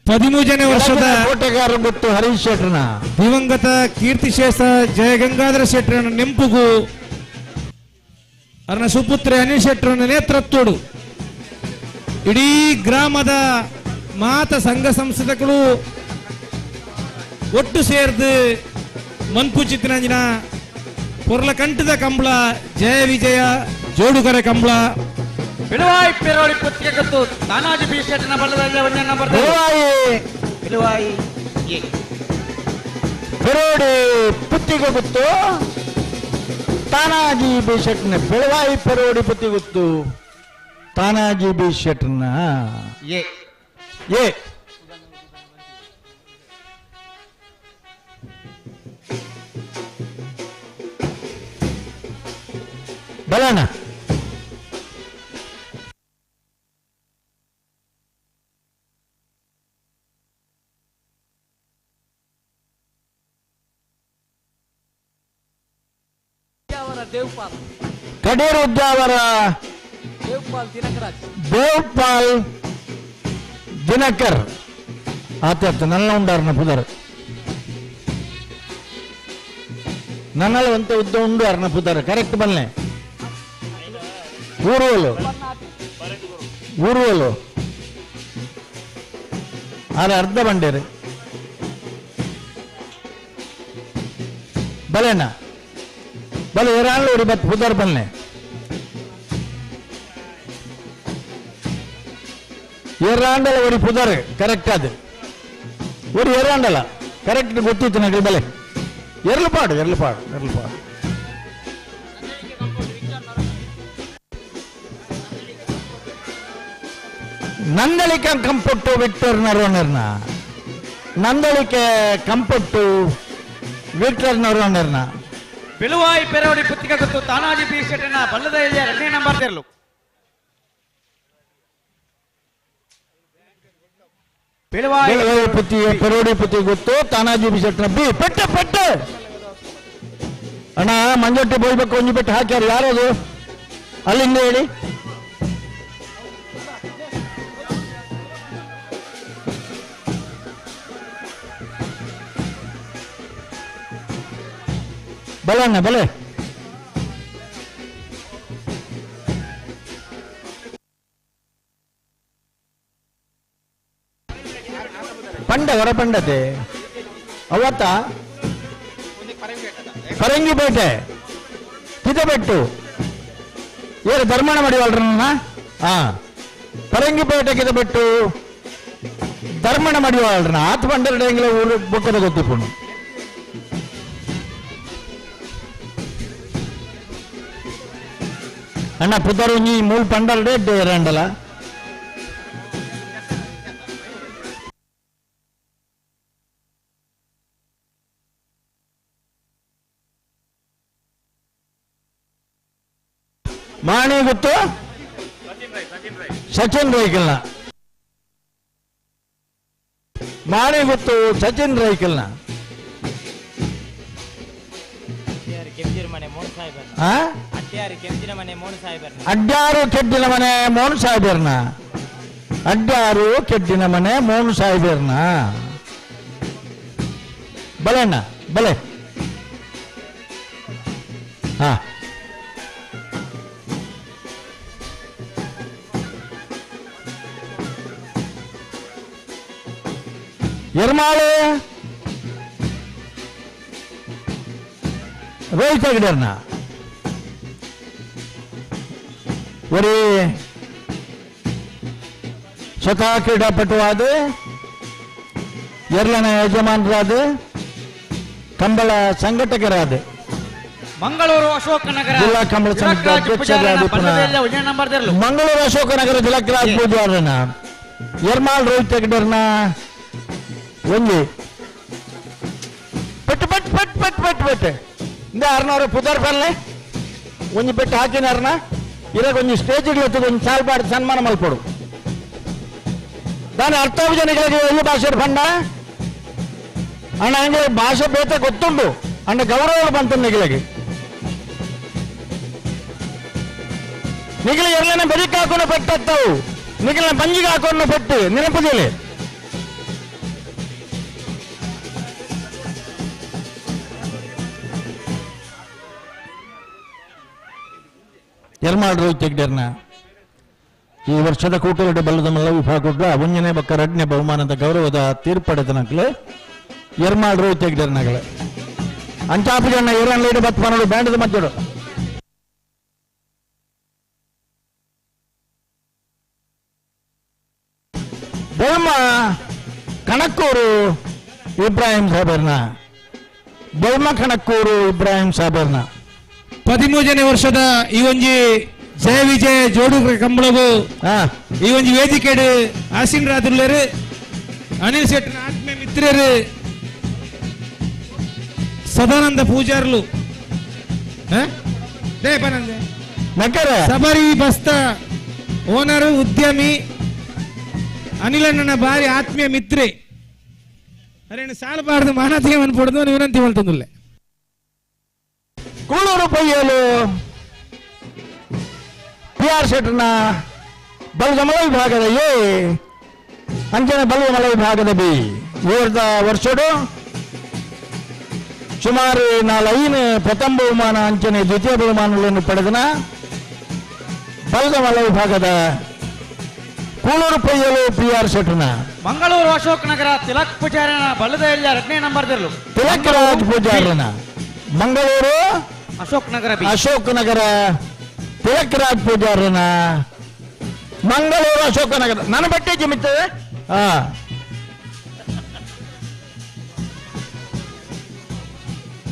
13ನೇ ವರ್ಷದ ಕೋಟೆಗಾರ ಗೊತ್ತು ಹರೀಶ್ ಶೆಟ್ರನ ದಿವಂಗತ ಕೀರ್ತಿಶೇಷ ಜಯಗಂಗಾಧರ ಶೆಟ್ಟರನ ನೆಂಪುಗು ಅವರ ಸುಪುತ್ರ ಅನಿಲ್ ಶೆಟ್ಟರನ ನೇತೃತ್ವಡು ಇಡೀ ಗ್ರಾಮದ ಮಾತ ಸಂಘ ಸಂಸ್ಥೆಗಳು ಒಟ್ಟು ಸೇರ್ದು ಮನ್ಪುಚಿತ್ತಿನ ಪೊರ್ಲ ಕಂಠದ ಕಂಬಳ ಜಯ ವಿಜಯ ಜೋಡುಕರೆ ಕಂಬಳ ಬಿಳುವಾಯಿ ಪೆರೋಡಿ ಪುತ್ತಿಗೆ ಗೊತ್ತು ತಾನಾಜಿ ಬಿ ಶೆಟ್ಟನ ಬಲ್ಲದಲ್ಲ ಒಂದನ್ನ ಬಿಳುವಾಯಿ ಪೆರೋಡಿ ಪುತ್ತಿಗೆ ಗೊತ್ತು ತಾನಾಜಿ ಬಿ ಶೆಟ್ಟನ ಬಿಳುವಾಯಿ ಪೆರೋಡಿ ಪುತ್ತಿ ಗೊತ್ತು ತಾನಾಜಿ ಬಿ ಶೆಟ್ಟನ ಏ ಬಲಣ್ಣ ಕಡೇರು ಉದ್ಯಾವರ ದೇವ್ಪಾಲ್ ದಿನಕರ್ ಆತ ನನ್ನ ಉಂಡಾರನ ಪುದರ್ ನನ್ನಲ್ಲ ಒಂತ ಉದ್ದ ಉಂಡು ಅರ್ನ ಪುದರ್ ಕರೆಕ್ಟ್ ಬನ್ನೆ ಊರುವಲು ಆರೆ ಅರ್ಧ ಬಂಡೇರಿ ಬಲೆಣ್ಣ ಬಲೆ ಏರಾಳು ಬತ್ ಪುದರ್ ಬನ್ನೆ ಏರಾಂಡಲ ಒಡಿ ಪುದರ್ ಕರೆಕ್ಟ್ ಅದು ಒಡಿ ಏರಾಂಡಲ ಕರೆಕ್ಟ್ ಗೊತ್ತಿತ್ತು ನನಗೆ ಬಲೆ ಎರಲುಪಾಡು ನಂದಳಿಕೆ ಕಂಪೊಟ್ಟು ವಿಕ್ಟರ್ ನರೋನರ್ನ ನಂದಳಿಕೆ ಕಂಪೊಟ್ಟು ವಿಕ್ಟರ್ ನರೋನರ್ನ ಬಿಳುವಾಯಿ ಪೆರೋಡಿ ಪುತ್ತಿಗೆ ಗೊತ್ತು ತಾನಾಜಿ ಬಿ ಶೆಟ್ಟನ ಬಲ್ಲದ 2ನೇ ನಂಬರ್ ತೆರಲು ಪೆರೋಡಿ ಪುತ್ತಿ ಗೊತ್ತು ತಾನಾಜಿ ಬಿ ಶೆಟ್ಟನ ಬಿ ಪೆಟ್ಟು ಅಣ್ಣ ಮಂಜೊಟ್ಟಿ ಬೋಯ್ಬೇಕು ಒಂಜಿ ಪೆಟ್ಟು ಹಾಕ್ಯಾರ ಯಾರದು ಅಲ್ಲಿಂದ ಹೇಳಿ ಬಲಣ್ಣ ಬಲೆ ಪಂಡ ಹೊರಪಂಡತೆ ಅವತ್ತ ಪರಂಗಿಪೇಟೆ ಕಿತಬೆಟ್ಟು ಏನು ಧರ್ಮಣ ಮಡಿವಾಳ್ರನ್ನ ಪರಂಗಿಪೇಟೆ ಕಿತಬೆಟ್ಟು ಧರ್ಮಣ ಮಡಿವಾಳ್ರನ್ನ ಆತ ಪಂಡೆರಡು ಊರು ಬೊಕ್ಕದ ಗೊತ್ತಿಪ್ಪುಣು ಅಣ್ಣ ಪುತ್ತರು ನೀ ಮೂರು ಪಂಡಲ್ಡೆ ಎರಡಲ ಮಾಣಿ ಗೊತ್ತು ಸಚಿನ್ ರೈಕಲ್ನ ಮಾಣಿ ಗೊತ್ತು ಸಚಿನ್ ರೈಕಲ್ನ ಅಡ್ಯಾರು ಕೆಟ್ಟಿನ ಮನೆ ಮೋಹನ್ ಸಾಹೇಬರ್ನ ಅಡ್ಯಾರು ಕೆಟ್ಟಿನ ಮನೆ ಮೋಹನ್ ಸಾಹೇಬರ್ನ ಬಲೆಣ್ಣ ಬಲೆ ಹಾ ಎರ್ಮಾಳು ರೋಹಿತ್ ಹೆಗ್ಡೆರ್ನ ಒರಿ ಸ್ವತಃ ಕ್ರೀಡಾಪಟುವಾದ ಎರ್ಲನ ಯಜಮಾನರಾದ ಕಂಬಳ ಸಂಘಟಕರಾದ ಮಂಗಳೂರು ಅಶೋಕನಗರ ಜಿಲ್ಲಾ ಕಂಬಳ ಸಂಘದ ಅಧ್ಯಕ್ಷರಾದ ಮಂಗಳೂರು ಅಶೋಕನಗರ ಜಿಲ್ಲಾ ಪೂಜಾರನ ಎರ್ಮಾಳ್ ರೋಹಿತ್ ಹೆಗ್ಡೆರ್ನ ಒಂಜಿ ಪೆಟ್ಟು ಪೆಟ್ಟು ಪೆಟ್ಟು ಪೆಟ್ಟು ಪೆಟ್ಟು ಪೆಟ್ಟು ಇಂದ ಅರ್ನವ್ರ ಪುದರ್ ಫಲ್ನೆ ಒಂಜಿ ಪೆಟ್ಟು ಹಾಕಿನಾರ್ನ ಇರಾಗ ಒಂಜಿ ಸ್ಟೇಜಿಗೆ ಹೊತ್ತಿಗೆ ಒಂದು ಸಾಲ್ ಪಾಡಿ ಸನ್ಮಾನ ಮಲ್ಪಡು దాని అర్థం జనಗಳಿಗೆ ಎಲ್ಲಿ ಭಾಷೆ ಪಂಡ ಅಣ್ಣ ಹಂಗೆ ಭಾಷೆ ಬೇತೆ ಗೊತ್ತುಂಡು ಅಣ್ಣ ಗೌರವ ಬಂತು ನಿಗಳಿಗೆ ನಿಗಲ ಎರ್ಲನ ಬೆರಿಕ್ ಹಾಕೊಂಡು ಪೆಟ್ಟವು ನಿಗಲ ಬಂಜಿಗೆ ಹಾಕೊಂಡು ಪೆಟ್ಟು ನೆನಪದಿಲ್ಲ ಎರ್ಮಾಳ್ ರೋಹಿತ್ ಹೆಗ್ಡೆರ್ನ ಈ ವರ್ಷದ ಕೂಟಲಟ ಬಲ್ಲದ ಮಲ್ಲ ವಿಭಾಗದ 1ನೇ ಬಕ್ಕ 2ನೇ ಬಹುಮಾನದ ಗೌರವದ ತೀರ್ಪಡೆತನಕ್ಲೆ ಎರ್ಮಾಳ್ ರೋಹಿತ್ ಹೆಗ್ಡೆರ್ನಗಳ ಅಂಚಾಪು ಜನ ಇರನ್ ಲೀಡ್ ಬತ್ ಪನಡು ಬ್ಯಾಂಡದ ಮಧ್ಯಡು ಬೆಳಮ ಕಣಕ್ಕೂರು ಇಬ್ರಾಹಿಂ ಸಾಬರ್ನ ಬೆಳಮ ಕಣಕ್ಕೂರು ಇಬ್ರಾಹಿಂ ಸಾಬರ್ನ 13ನೇ ವರ್ಷದ ಈ ಒಂಜಿ ಜಯ ವಿಜಯ ಜೋಡು ಕಂಬಳವು ಈ ಒಂಜಿ ವೇದಿಕೆಡು ಆಸೀನರಾದುಳ್ಳರು ಅನಿಲ್ ಶೆಟ್ಟಿನ ಆತ್ಮೀಯ ಮಿತ್ರರು ಸದಾನಂದ ಪೂಜಾರ್ಲು ಸಬರಿ ಬಸ್ತ ಓನರು ಉದ್ಯಮಿ ಅನಿಲಣ್ಣನ ಬಾರಿ ಆತ್ಮೀಯ ಮಿತ್ರೆ ಅರೇನು ಸಾಲಬಾರ್ದು ಮಾನತಿಗೆ ಮನ್ಪಡ್ದು ವಿನಂತಿ ಮಾಡ್ತಂದುಲ್ಲೆ ಕೂಳೂರು ಪೊಯ್ಯಲು PR ಶೆಟ್ಟರ್ನ ಬಲದ ಮಲ ವಿಭಾಗದ ಎ ಅಂಚನೆ ಬಲದ ಮಲ ವಿಭಾಗದ ಬಿ ಇವರದ ವರ್ಷಡು ಸುಮಾರು 4 ಪ್ರಥಮ ಬಹುಮಾನ ಅಂಚನೆ ದ್ವಿತೀಯ ಬಹುಮಾನಗಳನ್ನು ಪಡೆದನ ಬಲದ ಮಲ ವಿಭಾಗದ ಕೂಳೂರು ಪೊಯ್ಯಲು PR ಶೆಟ್ಟರ್ನ ಮಂಗಳೂರು ಅಶೋಕನಗರ ತಿಲಕ್ ಪೂಜಾರನ ಬಲ್ಲದ 2ನೇ ನಂಬರ್ ತಿಲಕ್ ರಾಜ್ ಪೂಜಾರನ ಮಂಗಳೂರು ಅಶೋಕನಗರ ತಿಲಕ್ ರಾಜ್ ಪೂಜಾರನ ಮಂಗಳೂರು ಅಶೋಕನಗರ ನನ್ನ ಬಟ್ಟೆ ಜಮಿತದೆ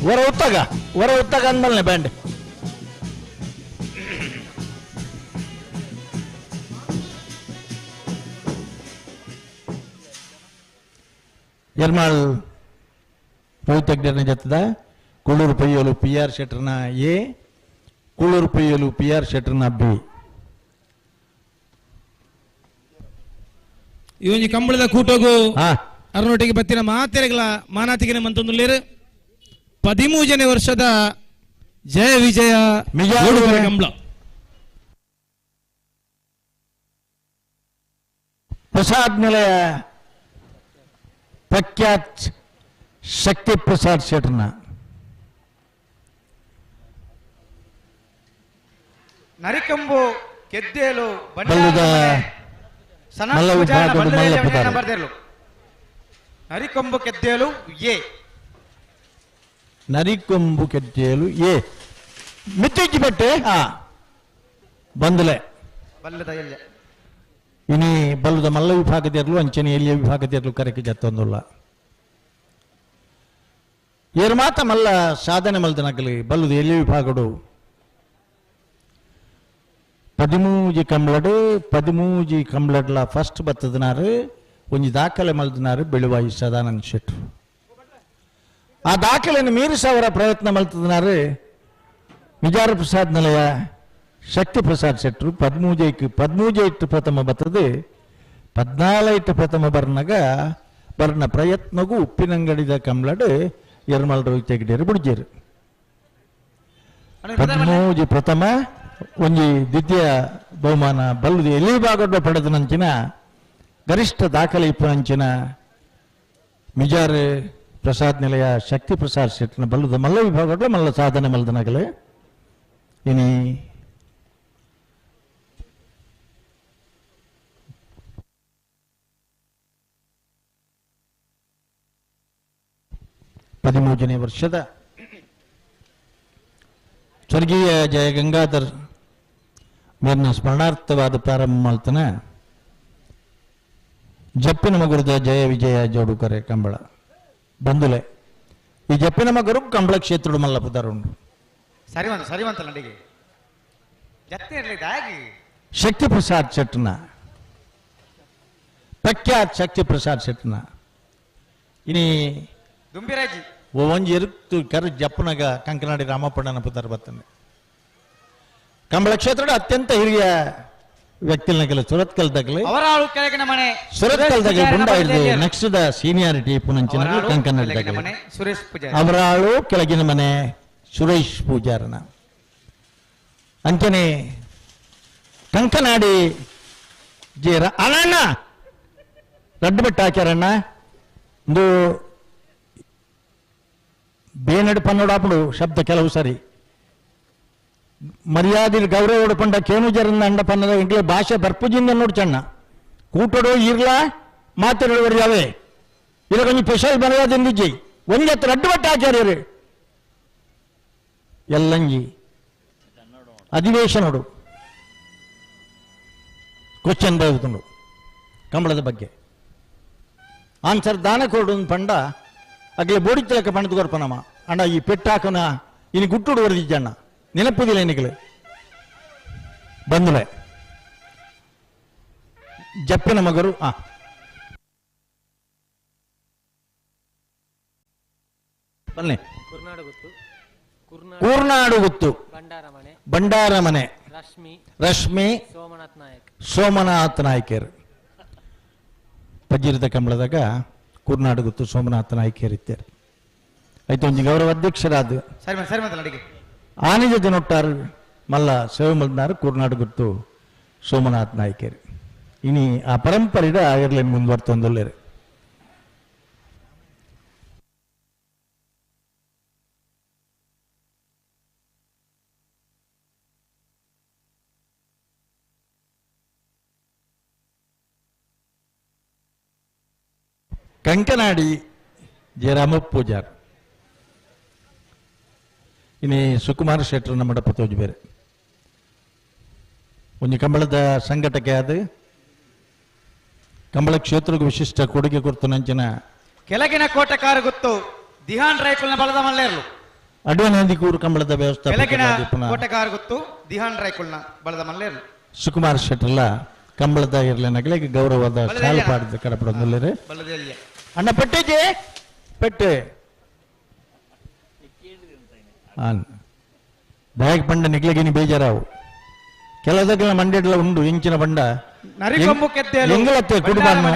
ಹೊರ ಉತ್ತಗ ಅಂದ್ಮೇಲೆ ಬ್ಯಾಂಡ್ ಎರ್ಮಾಳ್ ರೋಹಿತ್ ಹೆಗ್ಡೆರ್ನ ಜೊತೆದ ಕೂಳೂರು ಪೊಯ್ಯಲು PR ಶೆಟ್ಟರ್ನ ಎ ಕೂಳೂರು ಪೊಯ್ಯಲು PR ಶೆಟ್ಟರ್ನ ಬಿ ಈ ಒಂಜಿ ಕಂಬಳದ ಕೂಟೋಗು ಅರನೊಟ್ಟಿಗೆ ಬತ್ತಿನ ಮಾತೆರೆಗಳ ಮಾನಾತಿಗೆ ಮಂತೊಂದುಲ್ಲೇರು 13ನೇ ವರ್ಷದ ಜಯ ವಿಜಯ ಕಂಬಳ ಪ್ರಸಾದ್ ನಿಲಯ ಪ್ರಖ್ಯಾತ್ ಶಕ್ತಿ ಪ್ರಸಾದ್ ಶೆಟ್ಟರ್ನ ನರಿಕಂಬು ಕೆದ್ದೇಲು ಬಲ್ಲದ ಮಲ್ಲ ವಿಭಾಗದ ಮಲ್ಲ ಪದಾರ್ಥ ನರಿಕೊಂಬು ಕೆದ್ದೇಲು ಎ ನರಿಕೊಂಬು ಕೆದ್ದೇಲು ಎ ಮಿತ್ತಿಜ್ಜಿ ಬಟ್ಟೆ ಬಂದಲೆ ಬಲ್ಲದ ಎಲ್ಲ ಇನಿ ಬಲ್ಲದ ಮಲ್ಲ ವಿಭಾಗದಿರಲು ಅಂಚನೆ ಎಲ್ಲಿಯ ವಿಭಾಗದಿರಲು ಕರೆಗೆ ಜತ್ತೊಂದುಲ್ಲ ಏರು ಮಾತ ಮಲ್ಲ ಸಾಧನೆ ಮಲ್ದನಗಲಿ ಬಲ್ಲದು ಎಲ್ಲಿಯ ವಿಭಾಗಡು 13 ಕಂಬಳಡು 13 ಕಂಬಳಡ್ಲ ಫಸ್ಟ್ ಬತ್ತದನಾರು ಒಂಜಿ ದಾಖಲೆ ಮಲ್ದನಾರು ಬೆಳುವಾಯಿ ಸದಾನಂದ ಶೆಟ್ರು ಆ ದಾಖಲೆಯನ್ನು ಮೀರಿಸವರ ಪ್ರಯತ್ನ ಮಲ್ತದನಾರು ಮಿಜಾರ ಪ್ರಸಾದ್ ನಿಲಯ ಶಕ್ತಿ ಪ್ರಸಾದ್ ಶೆಟ್ರು 13 ಪ್ರಥಮ ಬರ್ತದೆ 14 ಪ್ರಥಮ ಬರ್ನಾಗ ಬರ್ನ ಪ್ರಯತ್ನಗೂ ಉಪ್ಪಿನಂಗಡಿದ ಕಂಬ್ಲಡ್ ಎರ್ಮಲ್ ರೋಹಿತ್ ತೆಗಿಡೇರು ಬಿಡ್ಜೇರು ಪದ್ಮೂಜಿ ಪ್ರಥಮ ಒಂಜಿ ದ್ವಿತೀಯ ಬಹುಮಾನ ಬಲ್ಲುದು ಎಲ್ಲಿ ಭಾಗಡ್ಡ ಪಡೆದನಂಚಿನ ಗರಿಷ್ಠ ದಾಖಲೆ ಇಪ್ಪನಂಚಿನ ಮಿಜಾರ್ ಪ್ರಸಾದ್ ನಿಲಯ ಶಕ್ತಿ ಪ್ರಸಾದ್ ಶೆಟ್ಟಿನ ಬಲ್ಲುದ ಮಲ್ಲ ವಿಭಾಗಡ್ಡ ಮಲ್ಲ ಸಾಧನೆ ಮಲ್ದನಗಲೆ ಇನಿ ಹದಿಮೂರನೇ ವರ್ಷದ ಸ್ವರ್ಗೀಯ ಜಯ ಗಂಗಾಧರ್ ಮೇರ್ನ ಸ್ಮರಣಾರ್ಥವಾದ ಪ್ರಾರಂಭ ಮಾಡ್ತಾನ ಜಪ್ಪಿನ ಮಗುರದ ಜಯ ವಿಜಯ ಜೋಡುಕರೆ ಕಂಬಳ ಬಂದುಲೆ ಈ ಜಪ್ಪಿನ ಮಗರು ಕಂಬಳ ಕ್ಷೇತ್ರ ಮಲ್ಲಪುದಾರುಂಡು ಸರಿವಂತ ನಡಿಗೆ ಶಕ್ತಿ ಪ್ರಸಾದ್ ಶೆಟ್ನ ಪ್ರಖ್ಯಾತ್ ಶಕ್ತಿ ಪ್ರಸಾದ್ ಶೆಟ್ನ ಇನಿ ದುಂಬಿರಾಜಿ ಒಂಜಿ ಎರುತ್ತು ಕರು ಜಪ್ಪನಗ ಕಂಕನಾಡಿ ರಾಮಪ್ಪಣ್ಣನ ಪುತ್ರ ಬರ್ತನೆ ಕಂಬಳ ಕ್ಷೇತ್ರದ ಅತ್ಯಂತ ಹಿರಿಯ ವ್ಯಕ್ತಿಗಳ ಸುರತ್ಕಲ್ದಾಗಲೇ ಸುರತ್ಕಲ್ದಾಗ ಗುಂಡ ಹಿಡಿದು ನೆಕ್ಸ್ಟ್ ದ ಸೀನಿಯಾರಿಟಿ ಪುನಂಚಿನ ಕಂಕನಾಡಿದಾಗಲೇ ಅವರಾಳು ಕೆಳಗಿನ ಮನೆ ಸುರೇಶ್ ಪೂಜಾರನ ಅಂಚನೆ ಕಂಕನಾಡಿ ಜೇರ ಅಣ್ಣ ರಡ್ಡು ಬೆಟ್ಟ ಹಾಕ್ಯಾರಣ್ಣ ಒಂದು ಬೇನಡು ಪನ್ನೋಡಾಪಡು ಶಬ್ದ ಕೆಲವು ಸರಿ ಮರ್ಯಾದೆ ಗೌರವ ಪಂಡ ಕೇನುಜರನ್ನ ಅಂಡ ಪನ್ನದ ಇಂಗ್ಲೇ ಭಾಷೆ ಬರ್ಪುಜಿಂದ ನೋಡ್ಚಣ್ಣ ಕೂಟಡು ಇರ್ಲಾ ಮಾತಾಡುವರು ಯಾವೇ ಇಲ್ಲ ಕೊಂಚ ಸ್ಪೆಷಲ್ ಮರ್ಯಾದೆ ನಿಜ್ಜಿ ಒಂಜಿ ಹತ್ರ ಅಡ್ಡು ಬಟ್ಟೆ ಆಚಾರ್ಯರು ಎಲ್ಲಂಜಿ ಅಧಿವೇಶನಡು ಕ್ವಶನ್ ಬರೆದುಕೊಂಡು ಕಂಬಳದ ಬಗ್ಗೆ ಆನ್ಸರ್ ದಾನ ಕೊಡು ಪಂಡ ಅಗ್ಲೆ ಬೋಡಿತ್ತಲಕ ಪಣದು ಕೊರ್ಪನಮ್ಮ ಅಣ್ಣ ಈ ಪೆಟ್ಟಾಕನ ಇನ್ನು ಗುಟ್ಟುಡು ವರದಿಜ್ಜಣ್ಣ ನೆನಪುದಿಲ್ಲ ನಿನಗೆ ಬಂದುಲೆ ಜಪ್ಪಿನ ಮಗರು ಬನ್ನಿ ಕೂರ್ನಾಡು ಗುತ್ತು ಬಂಡಾರಮನೆ ರಶ್ಮಿ ಸೋಮನಾಥ್ ನಾಯ್ಕರ್ ಪಜ್ಜಿರದ ಕಂಬಳದಾಗ ಕೂರ್ನಾಡು ಗುತ್ತು ಸೋಮನಾಥ ನಾಯ್ಕರ್ ಇದ್ದಾರೆ ಆಯ್ತು ಒಂಜಿ ಗೌರವ ಅಧ್ಯಕ್ಷರಾದ ಆನಿಜ ದಿನೊಟ್ಟಾರು ಮಲ್ಲ ಸೇವೆ ಮಲ್ದಾರು ಕೂರ್ನಾಡು ಗುತ್ತು ಸೋಮನಾಥ್ ನಾಯ್ಕರ್ ಇನಿ ಆ ಪರಂಪರೆದ ಐರ್ಲೆಂಡ್ ಮುಂದುವರ್ತೊಂದುಲ್ಲೇರು ಕಂಕನಾಡಿ ಜಯರಾಮ ಪೂಜಾರ್ ಇನಿ ಸುಕುಮಾರ್ ಶೆಟ್ಟರ್ ನಮ್ಮ ಪತೋಜ್ ಬೇರೆ ಒಂದು ಕಂಬಳದ ಸಂಘಟಕ್ಕೆ ಅದು ಕಂಬಳ ಕ್ಷೇತ್ರಕ್ಕೆ ವಿಶಿಷ್ಟ ಕೊಡುಗೆ ಕೊಡ್ತು ನಂಚಿನ ಕೆಳಗಿನ ಕೋಟೆಕಾರ ಗೊತ್ತು ದಿಹಾನ್ ರೈಕಲ್ನ ಬಲದ ಮಲ್ಲೇರ್ಲು ಅಡ್ವನಂದಿಕೂರು ಕಂಬಳದ ವ್ಯವಸ್ಥೆ ಕೆಳಗಿನ ಕೋಟೆಕಾರ ಗೊತ್ತು ದಿಹಾನ್ ರೈಕಲ್ನ ಬಲದ ಮಲ್ಲೇರ್ಲು ಸುಕುಮಾರ್ ಶೆಟ್ಟರ್ಲ ಕಂಬಳದ ಇರ್ಲೇನಾಗಲೇ ಗೌರವದ ಶಾಲೆ ಪಾಡಿದ ಕಡಪಡೊಂದಿಲ್ಲರೆ ಅಣ್ಣ ಪೆಟ್ಟೆಗೆ ಪೆಟ್ಟೆ ಬ್ಯಾಗ್ ಪಂಡ ನಿಗ್ಲಗಿನಿ ಬೇಜಾರಾವು ಕೆಲದಗಳ ಮಂಡ್ಯಡ್ಲ ಉಂಡು ಇಂಚಿನ ಬಂಡ ಎಂಗಳತ್ತೆ ಕುಡುಬನ್ನು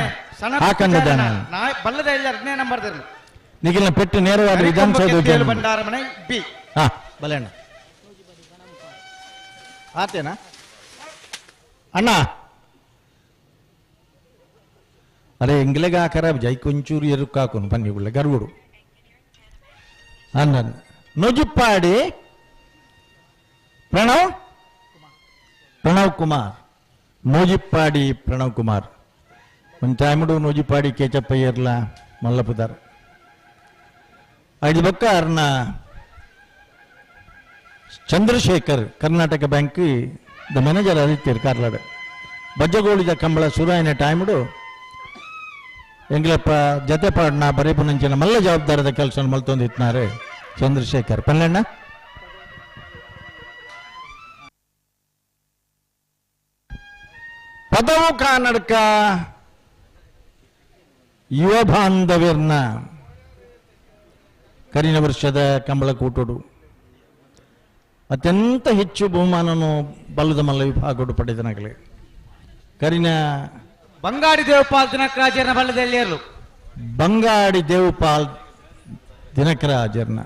ಹಾಕಂದಿದ್ದಾನ ನಿಗಿನ ಪೆಟ್ಟು ನೇರವಾದ ವಿಧಾನಸೌಧ ಹಾ ಬಲೆಣ್ಣ ಆತೇನಾ ಅಣ್ಣ ಅರೆ ಎಂಗ್ಲೆಗ ಆಕಾರ ಜೈ ಕೊಂಚೂರು ಎರುಕಾಕೊನು ಬನ್ನಿ ಉಳ್ಳೆ ಗರ್ವುಡು ಅನ್ನ ನೊಜುಪ್ಪಾಡಿ ಪ್ರಣವ್ ಕುಮಾರ್ ನೋಜಿಪ್ಪಾಡಿ ಪ್ರಣವ್ ಕುಮಾರ್ ಒಂದು ಟೈಮಡು ನೋಜಿಪ್ಪಾಡಿ ಕೇಚಪ್ಪಯ್ಯರ್ಲ ಮಲ್ಲಪುದಾರ್ ಐದು ಬಕ್ಕ ಅರ್ನ ಚಂದ್ರಶೇಖರ್ ಕರ್ನಾಟಕ ಬ್ಯಾಂಕ್ ದ ಮ್ಯಾನೇಜರ್ ಆದಿತ್ಯರ್ ಕಾರ್ಲಾಡ್ ಬಜ್ಜಗೋಳಿದ ಕಂಬಳ ಸುರಾಯನ ಟೈಮಡು ಎಂಗ್ಲಪ್ಪ ಜತೆಪಾಡ್ನ ಬರೇಪುನಂಚಿನ ಮಲ್ಲ ಜವಾಬ್ದಾರದ ಕೆಲಸ ಮಲ್ತೊಂದಿತ್ನಾರೆ ಚಂದ್ರಶೇಖರ್ ಪಲ್ಲೆಣ್ಣ ಪದವು ಕಾನಡ್ಕ ಯುವ ಬಾಂಧವ್ಯರ್ನ ಕರಿನ ವರ್ಷದ ಕಂಬಳ ಕೂಟೋಡು ಅತ್ಯಂತ ಹೆಚ್ಚು ಬಹುಮಾನನು ಬಲ್ಲದ ಮಲ್ಲ ವಿಭಾಗಡು ಪಡೆದನಾಗಲೇ ಕರಿನ ಬಂಗಾಡಿ ದೇವಪಾಲ್ ದಿನಕರಾಜನ ಬಲ್ಲದಲ್ಲಿ ಬಂಗಾಡಿ ದೇವಪಾಲ್ ದಿನಕರ ಆಚರಣ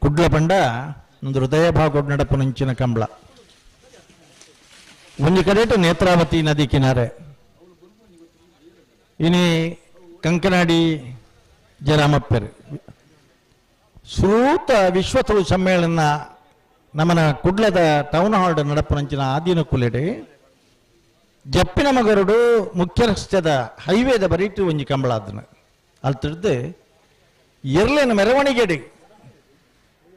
ಕುಡ್ಲ ಪಂಡ ಒಂದು ಹೃದಯ ಭಾಗೋಡ್ ನಡಪು ನಂಚಿನ ಕಂಬಳ ಒಂದು ಕಡೆಟು ನೇತ್ರಾವತಿ ನದಿ ಕಿನಾರೆ ಇನಿ ಕಂಕನಾಡಿ ಜರಾಮಪ್ಪರು ಸೂತ ವಿಶ್ವ ತುಳು ಸಮ್ಮೇಳನ ನಮ್ಮನ ಕುಡ್ಲದ ಟೌನ್ ಹಾಲ್ ನಡಪು ನಂಚಿನ ಆದಿನ ಕುಲೆಡೆ ಜಪ್ಪಿನ ಮಗರುಡು ಮುಖ್ಯ ರಸ್ತೆದ ಹೈವೇದ ಬರೀಟು ಒಂಜಿ ಕಂಬಳ ಅದನ್ನ ಅಲ್ಲಿ ತಿಳಿದು ಎರ್ಲಿನ ಮೆರವಣಿಗೆಡಿ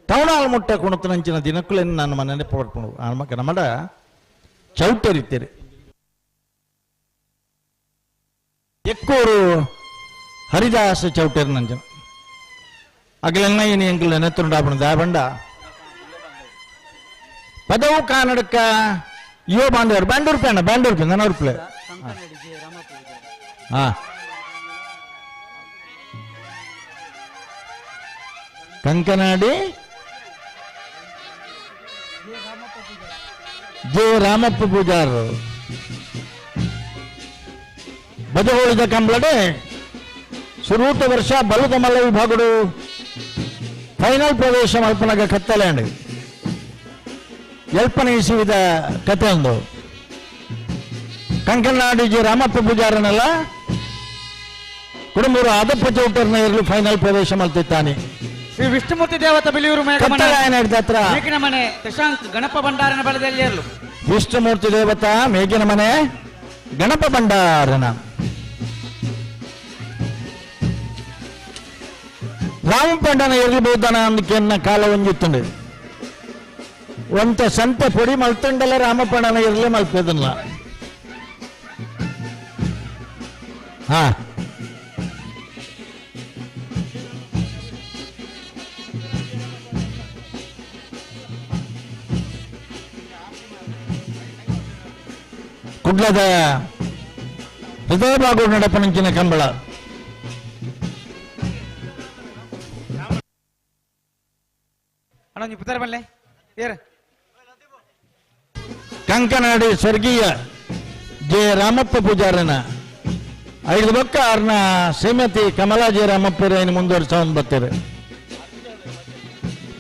ಟೌನ್ ಹಾಲ್ ಮುಟ್ಟ ಕುಣತನಂಚಿನ ದಿನಕ್ಕುಲೆನ್ನು ನಾನು ಮನೆ ಪಡ್ಕೊಂಡು ಆಮಕ ನಮ್ಮಡ ಚೌಟರಿತ್ತೇರಿ ಎಕ್ಕೂರು ಹರಿದಾಸ ಚೌಟೇರಿ ನಂಜನ ಅಗಲೆನ್ನ ಇನಿ ಎಂಕಲ್ ನೆನತ್ತುಂಡಾಪಣ ದಾಬಂಡ ಪದವು ಕಾನಡಕ್ಕ ಯುವ ಬಾಂಧವರು ಬ್ಯಾಂಡೂರು ನನ್ನ ರೂಪಾಯಿ ಹಾ ಕಂಕನಾಡಿ ಜೆ ರಾಮಪ್ಪ ಪೂಜಾರರು ಬದಗೋಳಿದ ಕಂಬಳಡೆ ಸುರೂತ ವರ್ಷ ಬಲುದ ಮಲ್ಲ ವಿಭಾಗಡು ಫೈನಲ್ ಪ್ರವೇಶ ಮಲ್ಪನಾಗ ಕತ್ತಲೆಂಡು ಎಲ್ಪನೆ ಇಸುವಿದ ಕತೆ ಒಂದು ಕಂಕನಾಡಿ ಜೆ ರಾಮಪ್ಪ ಪೂಜಾರನೆಲ್ಲ ಕುಡುಂಬರು ಅದಪ್ಪ ಚೌಟರ್ನ ಇರಲು ಫೈನಲ್ ಪ್ರವೇಶ ಮಲ್ತಿದ್ದಾನೆ ಶ್ರೀ ವಿಷ್ಣುಮೂರ್ತಿ ದೇವತಾ ಬಿಲಿಯೂರು ಹತ್ರ ಮೇಗಿನ ಮನೆ ಶಶಾಂಕ್ ಗಣಪ ಭಂಡಾರನ ಬಲದಲ್ಲಿ ಇರಲು ವಿಷ್ಣುಮೂರ್ತಿ ದೇವತಾ ಮೇಗಿನ ಮನೆ ಗಣಪ ಭಂಡಾರನ ರಾಮಪಂಡನ ಇರಬಹುದನ ಅಂದಕ್ಕೆನ್ನ ಕಾಲ ಒಂಜಿತ್ತುಂಡು ಒಂತ ಸಂತೆ ಪೊಡಿ ಮಲ್ತಂಡಲ್ಲ ರಾಮಪಂಡನ ಇರಲಿ ಮಲ್ಪದಲ್ಲ ಹಾ ಕುಡ್ಲದ ಹೃದಯ ಭಾಗ ನಡಪನಂಚಿನ ಕಂಬಳ ಕಂಕನಾಡಿ ಸ್ವರ್ಗೀಯ ಜೆ ರಾಮಪ್ಪ ಪೂಜಾರನ 5 ಬೊಕ್ಕ ಅವ್ರನ್ನ ಶ್ರೀಮತಿ ಕಮಲಾ ಜೆ ರಾಮಪ್ಪ ಇನ್ನು ಮುಂದುವರ್ಸೋನ್ ಬರ್ತಾರೆ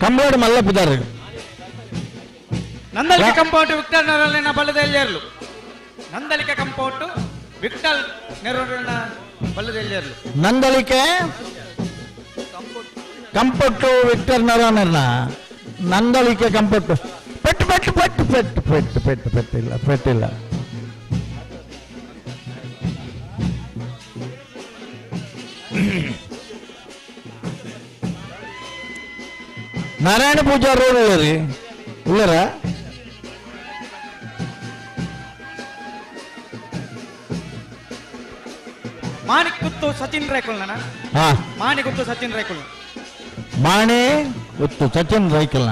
ಕಂಬಳಾಡು ಮಲ್ಲಪ್ಪಿದ್ದಾರೆ ನಂದಲಿಕೆ ಕಂಪೌಂಡ್ ವಿಕ್ಟರ್ ನೆರಳಿನ ಬಲದಲ್ಲಿ ಇರಲು ನಂದಲಿಕೆ ಕಂಪೌಂಡ್ ವಿಕ್ಟರ್ ನೆರಳಿನ ಬಲದಲ್ಲಿ ಇರಲು ನಂದಲಿಕೆ ಕಂಪೊಟ್ಟು ವಿಕ್ಟರ್ ನರನ ನಂದಲಿಕೆ ಕಂಪೊಟ್ಟು ಪೆಟ್ಟಿಲ್ಲ ನಾರಾಯಣ ಪೂಜಾ ರೋಡ್ ಉಳ್ಳರಿ ಉಳ್ಳರ ಮಾಣಿಕುತ್ತು ಸಚಿನ್ ರೈಕುಲ್ ಮಾಣಿಕುತ್ತು ಸಚಿನ್ ರೈಕುಲ್ ಮಾಣೆ ಉತ್ತು ಸಚಿನ್ ರೈಕಲ್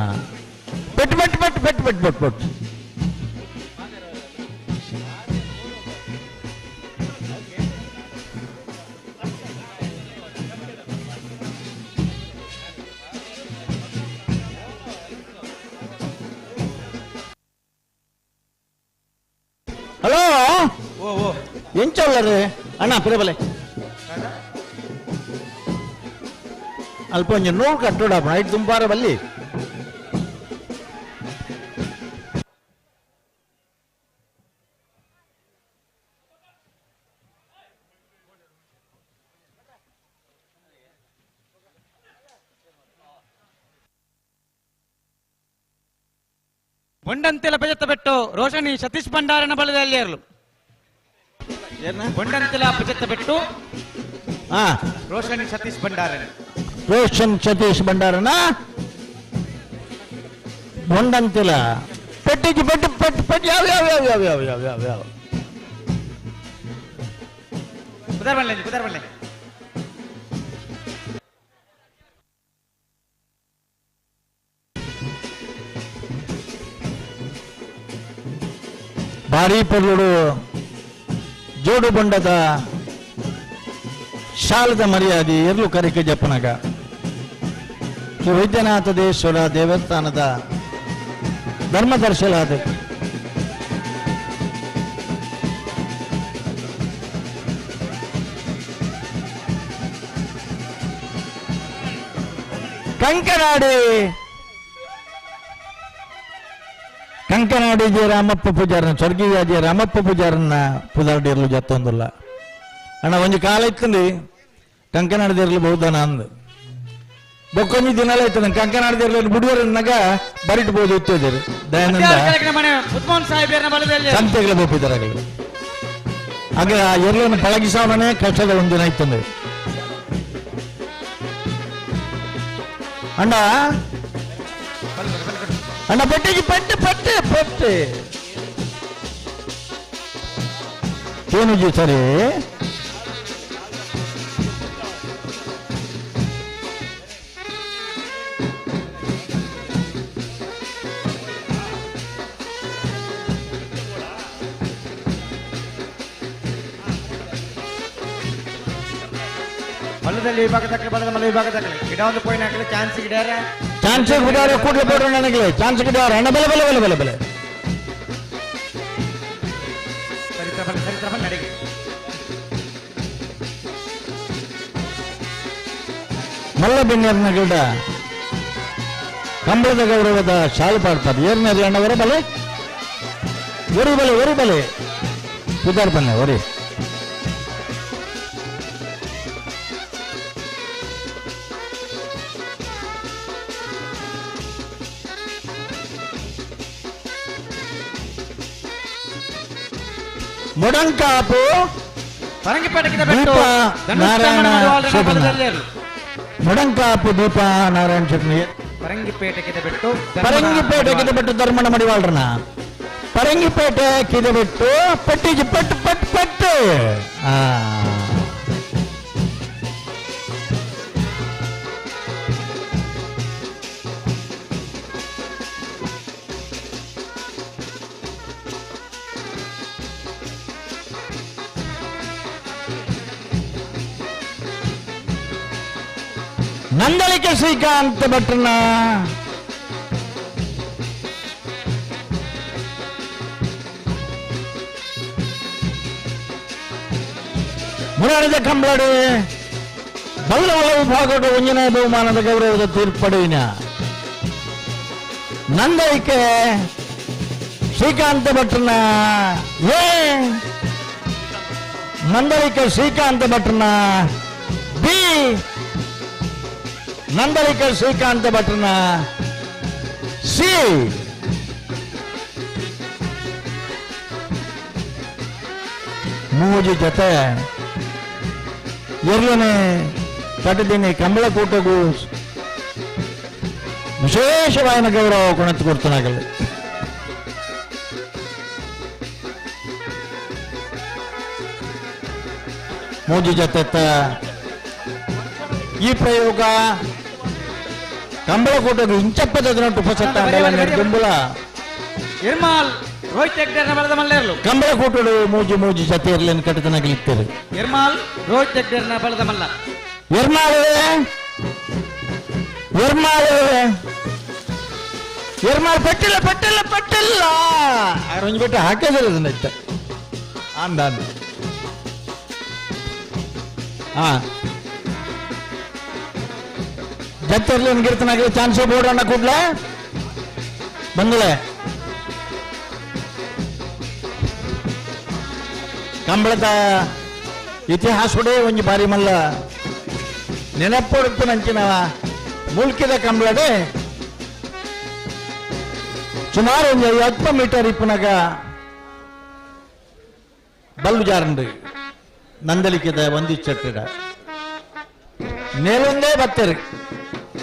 ಪೆಟ್ಟು ಹಲೋ ಎಂಚಲ್ಲರಿ ಅಣ್ಣ ಪಿರಬಲೆ ಅಲ್ಪ ಒಂಜಿ ನೋವು ಕಟ್ಟೋಡಪ್ಪ ಐದು ತುಂಬಾರ ಬಲ್ಲಿ ಬೊಂಡಂತೆಲ ಪೆಜೆತ್ತ ರೋಷಣಿ ಸತೀಶ್ ಭಂಡಾರನ ಬಲದಲ್ಲಿ ಇರಲು ಬೊಂಡಂತೆಲ ಪೆಜೆತ್ತ ಬೆಟ್ಟು ರೋಷಣಿ ಸತೀಶ್ ಭಂಡಾರನ ಬೊಂಡಂತಿಲ ಪೆಟ್ಟಿಗೆ ಪೆಟ್ಟು ಯಾವ ಕುದರ್ಬಲ್ಲೆ ಭಾರಿ ಪೊರ್ಲುಡು ಜೋಡು ಬೊಂಡದ ಶಾಲದ ಮರ್ಯಾದೆ ಎರ್ಲು ಕರಿಕೆ ಜಪ್ಪನಗ ಶ್ರೀ ವೈದ್ಯನಾಥದೇಶ್ವರ ದೇವಸ್ಥಾನದ ಧರ್ಮದರ್ಶಲಾದ ಕಂಕನಾಡಿ ಜೆ ರಾಮಪ್ಪ ಪೂಜಾರನ ಸ್ವರ್ಗೀಯ ಜೆ ರಾಮಪ್ಪ ಪೂಜಾರನ್ನ ಪುದಾರ್ಡಿರ್ಲು ಜತ್ತೊಂದಿಲ್ಲ ಅಣ್ಣ ಒಂಜಿ ಕಾಲ ಇತ್ತಂದು ಕಂಕನಾಡದಿರ್ಲು ಬಹುದಾನ ಅಂದು ಬೊಕ್ಕೊಂಜಿ ದಿನ ಆಯ್ತು ನಂಗೆ ಕಂಕನಾಡದಿರ್ಲು ಬುಡಿಯರನ್ನಾಗ ಬರಿಟ್ ಬೋದು ಇತ್ತಿದ್ದಾರೆ ದಯಾನಂದ ಸಂತೆಗಳ ಬೋಪಿದಾರಾಗಲಿ ಆಗ ಎರ್ಲನ್ನು ಪಳಗಿಸವನೇ ಕಷ್ಟದ ಒಂದಿನ ಇತ್ತಂದು ಅಣ್ಣ ಅಣ್ಣ ಪೆಟ್ಟಿಗೆ ಪೆಟ್ಟೆ ಪೆಟ್ಟೆ ಪೆಟ್ಟೆ ಏನೂಜಿ ಸರಿ ಮಲ್ಲದಲ್ಲಿ ವಿಭಾಗ ತಕ್ಕಲೆ ಬಂದ ಮಲ್ಲ ವಿಭಾಗ ತಕ್ಕಲೆ ಗಿಡ ಒಂದು ಪೋಯಿನ ಹಾಕಲಿ ಚಾನ್ಸ್ ಗಿಡಾರ ಚಾನ್ಸ್ ಗಿಡಾರ ಕೂಡಲೇ ಬೋಡ್ರ ನನಗೆ ಚಾನ್ಸ್ ಗಿಡಾರ ಅಣ್ಣ ಬಲೆ ಬಲೆ ಬಲೆ ಬಲೆ ಬಲೆ ಸರಿತ್ರ ನಡಿಗೆ ಮಲ್ಲ ಬೆನ್ನೇರ್ನ ಗಿಡ ಕಂಬಳದ ಗೌರವದ ಶಾಲು ಪಾಡ್ತಾರೆ ಏರ್ನೇರ್ಲಿ ಅಣ್ಣ ಹೊರ ಬಲೆ ಒರಿ ಬಲೆ ಸುಧಾರ್ ಬನ್ನೆ ಒರಿ ಮುಡಂಕಾಪು ಮುಡಂಕಾಪು ದೀಪ ನಾರಾಯಣ ಚಟ್ನಿ ಪರಂಗಿಪೇಟೆ ಕಿದಬೆಟ್ಟು ಧರ್ಮಣ ಮಡಿವಾಳ್ರನ ಪರಂಗಿಪೇಟೆ ಕಿದಬೆಟ್ಟು ಪಟ್ಟಿಜಿ ಪಟ್ಟು ಪಟ್ಟು ಪಟ್ಟು ನಂದಳಿಕೆ ಶ್ರೀಕಾಂತ್ ಭಟ್ರನ ಮುರಾರಿದ ಕಂಬಳಡಿ ಬಲ್ಲವಲ ವಿಭಾಗದ ಒಂಜನೇ ಬಹುಮಾನದ ಗೌರವದ ತೀರ್ಪಡಿನ ನಂದಳಿಕೆ ಶ್ರೀಕಾಂತ್ ಭಟ್ರನ ನಂದಳಿಕೆ ಶ್ರೀಕಾಂತ್ ಭಟ್ರನ ಬಿ ನಂದಳಿಕೆ ಶ್ರೀಕಾಂತ್ ಭಟ್ರನ ಸಿ ಮೂಜಿ ಜೊತೆ ಎರಡನೇ ಪಟ್ಟದಿನಿ ಕಂಬಳಕೂಟಗೂ ವಿಶೇಷವಾದ ಗೌರವ ಕೊಣತ್ತು ಕೊಡ್ತಾನಾಗಲ್ಲ ಮೂಜಿ ಜೊತೆ ಈ ಪ್ರಯೋಗ ಕಂಬಳಕೂಟಗೂ ಇಂಚಪ್ಪದನೊಟ್ಟು ಉಪಸತ್ತ ದುಂಬುಲ ಇರ್ಮಾಲ್ ರೋಹಿತ್ ಹೆಗ್ಡೇರ್ನ ಬಲದ ಮಲ್ಲೇರ್ಲು ಕಂಬಳಕೂಟಡು ಮೂಜಿ ಜೊತೆ ಇರ್ಲೇನು ಕಟ್ಟತನಾಗಲಿಕ್ತಾರೆ ಇರ್ಮಾಲ್ ರೋಹಿತ್ ಹೆಗ್ಡೇರ್ನ ಬಲದ ಮಲ್ಲ ಎರ್ಮಾಳ್ ಪಟ್ಟಿಲ್ಲ ಅರೊಂಜು ಬಿಟ್ಟು ಹಾಕಿದ್ರೆ ಅದನ್ನ ಇತ್ತ ಅಂದ ಜೊತೆಯಲ್ಲಿ ಗಿರ್ತನಾಗಲಿ ಚಾನ್ಸ್ ಬೋರ್ಡ್ ಅಣ್ಣ ಕೂಡ್ಲೆ ಬಂದಳೆ ಕಂಬಳದ ಇತಿಹಾಸಡೆ ಒಂಜಿ ಬಾರಿ ಮಲ್ಲ ನೆನಪೊಡುಪ್ಪು ನಂಚಿನ ಮುಲ್ಕಿದ ಕಂಬಳಡೆ ಸುಮಾರು ಒಂದು 10 ಮೀಟರ್ ಇಪ್ಪನಾಗ ಬಲ್ಬ್ ಜಾರಂಡು ನಂದಲಿಕೆದ ಒಂದಿಚ್ಚಟ್ಟಿಡ ನೇಲೊಂದೇ ಬತ್ತರು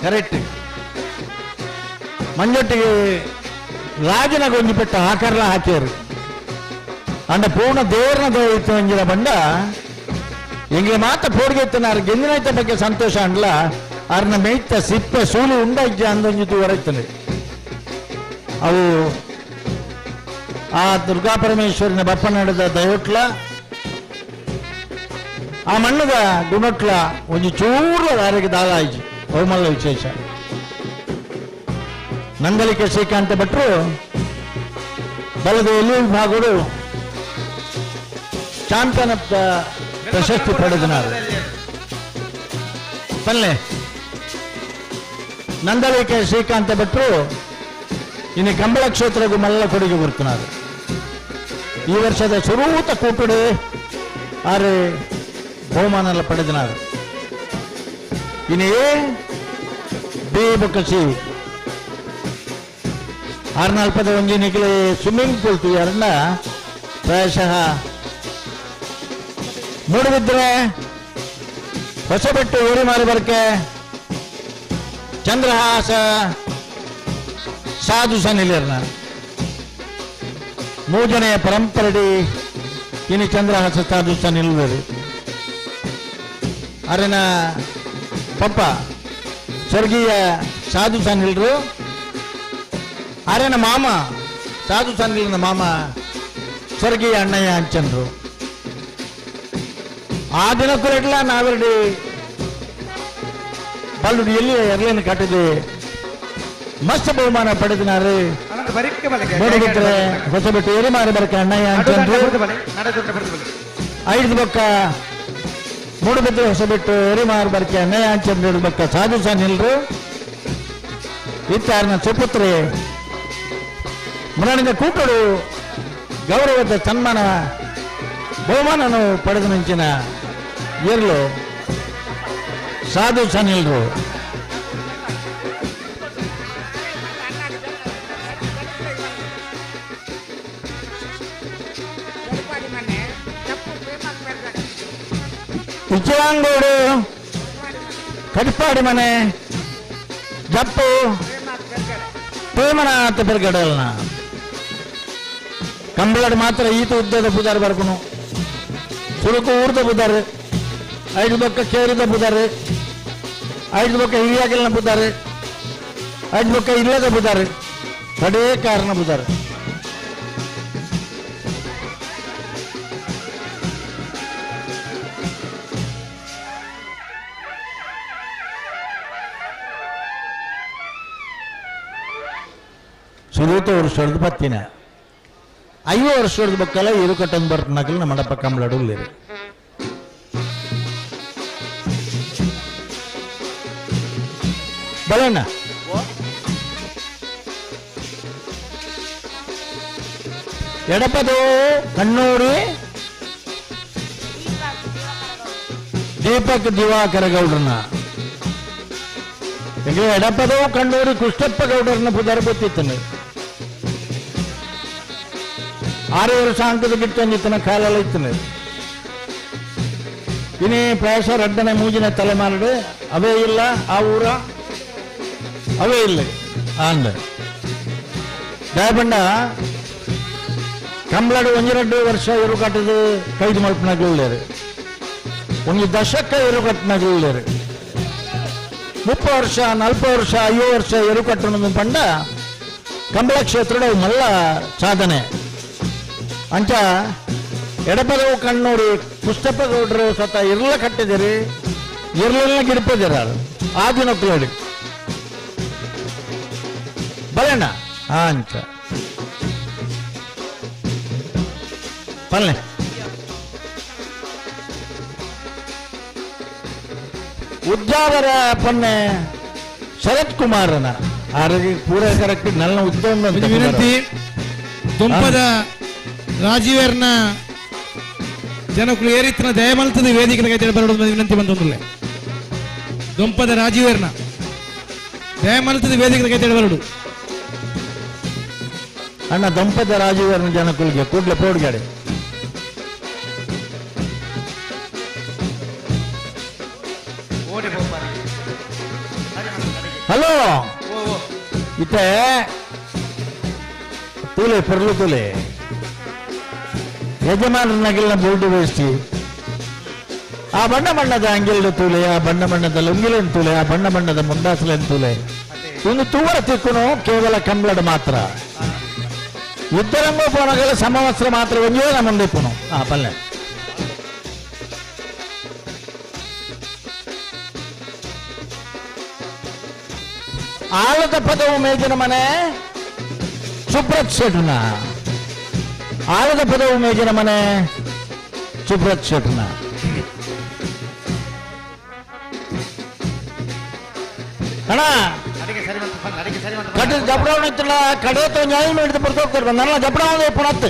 ಕರೆಕ್ಟ್ ಮಂಜೊಟ್ಟಿಗೆ ರಾಜನ ಗೊಂಜಿ ಪೆಟ್ಟ ಆಕಾರಲ ಹಾಕ್ಯಾರು ಅಂಡ ಪೂರ್ಣ ದೇವರನ ದೋಯಿತ್ತು ಅಂಜಿನ ಬಂಡ ಎಂಗೆ ಮಾತ ಪೋಡ್ಗೆತ್ತನಾರು ಗೆಂದಿನಾಯ್ತ ಬಗ್ಗೆ ಸಂತೋಷ ಅಂಡ್ಲ ಅವ್ರನ್ನ ಮೇಯ್ತ ಸಿಪ್ಪೆ ಸೂಲು ಉಂಡಜ್ಜ ಅಂದೊಂಜಿತು ಹೊರೈತನೆ ಅವು ಆ ದುರ್ಗಾ ಪರಮೇಶ್ವರಿನ ಬಪ್ಪನಾಡದ ದಯೋಟ್ಲ ಆ ಮಣ್ಣದ ಗುಣಟ್ಲ ಒಂದು ಚೂರ್ಲ ದಾರಿಗೆ ದಾದ ಆಯ್ತು ಬಹುಮಲ್ಲ ವಿಶೇಷ ನಂದಲಿಕೆ ಶ್ರೀಕಾಂತ ಭಟ್ರು ಬಲದ ಎಲ್ಲಿ ವಿಭಾಗಗಳು ಚಾಂಪಿಯನ್ ಆಫ್ ದ ಪ್ರಶಸ್ತಿ ಪಡೆದನಾರು ಪಲ್ಲೆ ನಂದಳಿಕೆ ಶ್ರೀಕಾಂತ ಭಟ್ರು ಇನ್ನು ಕಂಬಳ ಕ್ಷೇತ್ರಕ್ಕೂ ಮಲ್ಲ ಕೊಡುಗೆ ಕೊಡ್తున్నారు. ಈ ವರ್ಷದ ಸುರೂತ ಕೂಟುಡು ಆರು ಬಹುಮಾನ ಎಲ್ಲ ಪಡೆದಿನಾರು. ಇನ್ನೇ ಬೇಬಕಸಿ 640 ಒಂಜಿ ನಿಖಿಲೆ ಸ್ವಿಮ್ಮಿಂಗ್ ಪೂಲ್ ತುಯಾರನ್ನ ಪ್ರಾಯಶಃ ಮೂಡುಬಿದ್ರೆ ಹೊಸಬೆಟ್ಟು ಊರಿಮಾರು ಬರ್ಕೆ ಚಂದ್ರಹಾಸ ಸಾಧು ಸನಿಲಿಯರ್ನ ಮೂಜನೆಯ ಪರಂಪರೆಡಿ ಇನ್ನು ಚಂದ್ರಹಾಸ ಸಾಧು ಸನಿಲ್ವರು ಅರೆನ ಪಪ್ಪ ಸ್ವರ್ಗೀಯ ಸಾಧು ಸನಿಲ್ರು ಅರೆನ ಮಾಮ ಸಾಧು ಸನಿಲ್ನ ಮಾಮ ಸ್ವರ್ಗೀಯ ಅಣ್ಣಯ್ಯ ಅಂಚನ್ರು ಆ ದಿನಕ್ಕೂ ನಾವೆರಡು ಬಲ್ಲುಡು ಎಲ್ಲಿ ಎರಲೇನು ಕಟ್ಟಿದೆ ಮಸ್ತ್ ಬಹುಮಾನ ಪಡೆದಿನಾರು. ನೋಡಿಬಿಟ್ರೆ ಹೊಸಬಿಟ್ಟು ಎರಿಮಾರಿ ಬರ್ಕ ಅಣ್ಣಯ್ಯ ಅಂಚನ್ರು 5 ಬೊಕ್ಕ ಮೂಡುಬಿದ್ರೆ ಹೊಸಬಿಟ್ಟು ಎರಿಮಾರು ಬರ್ಕೆ ಅಣ್ಣಯ್ಯ ಅಂಚನ್ರು ಬೊಕ್ಕ ಸಾಧು ಸನಿಲ್ರು ಇತ್ತಾರನ ಸುಪುತ್ರೆ ಮುರಾಣಿದ ಕೂಟರು ಗೌರವದ ಸನ್ಮಾನ ಬಹುಮಾನನು ಪಡೆದ ಮುಂಚಿನ ಏರ್ಲು ಸಾಧು ಸನಿಲ್ರು. ಉಚ್ಚಲಾಂಗೋಡು ಕಡಿಪಾಡಿ ಮನೆ ಜಪ್ಪು ಪ್ರೇಮನಾಥ ಬೆರ್ಗಡಲ್ನ ಕಂಬಳಡ್ ಮಾತ್ರ ಈತ ಉದ್ದದ ಬುದಾರ್ ಬರ್ಕನು ಸುರುಕು ಊರ್ದ ಬುದಾರ್ 5 ಬೊಕ್ಕ ಕೇರಿದ ಬುದಾರ್ 5 ಬೊಕ್ಕ ಹಿರಿಯಾಗಿಲ್ನ ಬುದಾರ್ 5 ಬೊಕ್ಕ ಇಲ್ಲದ ಬುದಾರ್ ಕಡೇ ಕಾರಣ ಬುದಾರ್. ಸುರೂತ ವರ್ಷದ ಪತ್ತಿನ 5 ವರ್ಷದ ಬಕ್ಕಲ ಇರು ಕಟ್ಟಂದು ಬರ್ತನಕಲ್ ನಮ್ಮ ಮಡಪ ಕಂಬಳಡುಲ್ಲಿರು ಬಲಣ್ಣ ಎಡಪದು ಕಣ್ಣೂರಿ ದೀಪಕ್ ದಿವಾಕರ ಗೌಡ್ರನ್ನ ಎಡಪದು ಕಣ್ಣೂರಿ ಕೃಷ್ಣಪ್ಪ ಗೌಡರನ್ನ ಬುಧರ್ ಗೊತ್ತಿತ್ತನು 6 ವರ್ಷ ಅಂಕದ ಬಿಟ್ಟಂದಿತ್ತನ ಕಾಲೆಲ್ಲ ಇತ್ತನು. ಇನ್ನೇ ಪ್ರಾಯಶಃ ರಡ್ಡನೆ ಮೂಜಿನ ತಲೆಮಾರು ಅವೇ ಇಲ್ಲ ಆ ಊರ ಅವೇ ಇಲ್ಲ ಅಂದ ದಯಪಂಡ ಕಂಬಳಡು 1-2 ವರ್ಷ ಇರು ಕಟ್ಟದು ಕೈದು ಮಲ್ಪನಾಗಲೇರು 1 ದಶಕ ಇರು ಕಟ್ಟನಾಗಲೇರು 30 ವರ್ಷ 40 ವರ್ಷ 50 ವರ್ಷ ಇರು ಕಟ್ಟಣ ಪಂಡ ಕಂಬಳ ಕ್ಷೇತ್ರ ಮಲ್ಲ ಸಾಧನೆ ಅಂಚ ಎಡಪದವು ಕಣ್ಣೂರಿ ಪುಸ್ತಕ ಗೌಡ್ರು ಸ್ವತಃ ಇರ್ಲ ಕಟ್ಟಿದಿರಿ ಇರ್ಲೆಲ್ಲ ಗಿಡಪದಿರ ಆ ದಿನ ಕೇಳಿ ಬಲಣ್ಣ ಅಂಚ ಪಲ್ಲೆ ಉದ್ಯಾವರ ಪೊನ್ನೆ ಶರತ್ ಕುಮಾರನ ಆರೋಗ್ಯ ಪೂರ ಕರೆಕ್ಟ್ ನನ್ನ ಉದ್ಯೋಗ ವಿನಂತಿ ದುಂಪದ ರಾಜೀವೇರ್ನ ಜನಕ್ಕಳು ಏರಿತ್ತಿನ ದಯಮಲ್ತದ ವೇದಿಕೆ ಬರೋದು ವಿನಂತಿ ಬಂದೊಂದಿಲ್ಲ. ದುಂಪದ ರಾಜೀವೇರ್ನ ದಯಮಲ್ತದ ವೇದಿಕೆ ಬರೋಡು ಅಣ್ಣ ದಂಪದ ರಾಜೀವೇರ್ನ ಜನಕ್ಕಳಿಗೆ ಕೂಡ್ಲೆ ಪೋಡ್ಗಾಡೆ ಹಲೋ ಇತ್ತೆ ತೂಲೆ ಪರ್ಲು ತೂಲೆ ಯಜಮಾನನಾಗಿಲ್ಲ ಬೋಲ್ಡು ವೇಸ್ಟಿ ಆ ಬಣ್ಣ ಬಣ್ಣದ ಅಂಗಿಲ್ಡು ತೂಲೆ ಆ ಬಣ್ಣ ಬಣ್ಣದ ಲುಂಗಿಲೆನ್ ತೂಲೆ ಆ ಬಣ್ಣ ಬಣ್ಣದ ಮುಂದಾಸಲೆನ್ ತೂಲೆ ಒಂದು ತೂವರ ತಿಕ್ಕುನು ಕೇವಲ ಕಂಬಳದ ಮಾತ್ರ ಇದ್ದರಂಗೋ ಪೋನಗಳ ಸಮವಸ್ತ್ರ ಮಾತ್ರ ಒಂದೇ ನಮ್ಮ ಮುಂದೆ ಪೋನು ಆ ಪಲ್ಲೆ ಆಲದ ಪದವು ಮೇಜಿನ ಮನೆ ಸುಬ್ರತ್ ಶೆಟ್ನ ಆಲದ ಪದವು ಮೇಜಿನ ಮನೆ ಸುಬ್ರತ್ ಶೆಟ್ನ ಅಣ್ಣ ಕಟ್ಟಿದ ಜಪಡವನ್ನ ಇತ್ತಿಲ್ಲ ಕಡೆತ ನ್ಯಾಯ ಮಾಡಿದ ಬರ್ತಾರೆ ನನ್ನ ಜಪಡವನ್ನ ಪುನತ್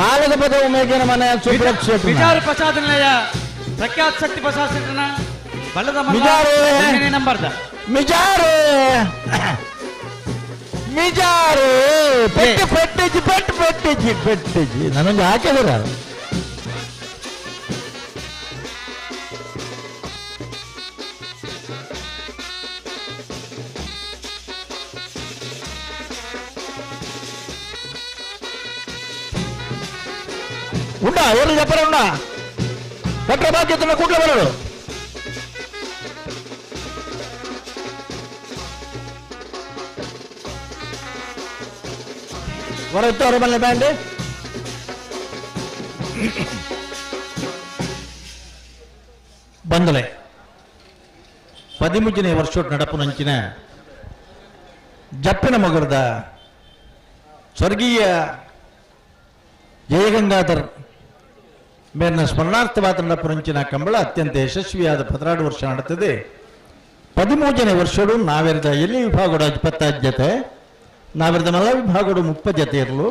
ಆಲದ ಪದವು ಮೇಗಿನ ಮನೆ ಸುಬ್ರಕ್ಷೇಪ ವಿಚಾರ ಪ್ರಸಾದ ನಿಲಯ ಪ್ರಖ್ಯಾತ ಶಕ್ತಿ ಪ್ರಸಾದ ಶೆಟ್ಟನ ಬಲ್ಲದ ನಂಬರ್ದ ಮಿಜಾರು ಮಿಜಾರು ಪೆಟ್ಟು ಪೆಟ್ಟಿಜಿ ಪೆಟ್ಟು ಪೆಟ್ಟಿಜಿ ಪೆಟ್ಟಿಜಿ ನನಗೆ ಹಾಕಿದ್ರ ఉండా ఎవరు చెప్పరు ఉండా కట్ట బాధ్యతను కూట్ల బలడు వరొత్తారు మళ్ళీ బ్యాండ్ ಬಂದಲೆ 13ನೇ ವರ್ಷೋಟ್ ನಡಪುನಂಚಿನ ಜಪ್ಪಿನ ಮಗರದ ಸ್ವರ್ಗೀಯ ಜಯಗಂಗಾಧರ್ ಮೇಲಿನ ಸ್ಮರಣಾರ್ಥವಾದ ನಡಪುನಂಚಿನ ಕಂಬಳ ಅತ್ಯಂತ ಯಶಸ್ವಿಯಾದ 16 ವರ್ಷ ನಡೆದಿದೆ 13ನೇ ವರ್ಷಡು ನಾವೆರದ ಎಲ್ಲಿ ವಿಭಾಗದ 20 ಜತೆ ನಾವೆರದ ಮಲ್ಲ ವಿಭಾಗಡು 30 ಜತೆ ಇರಲು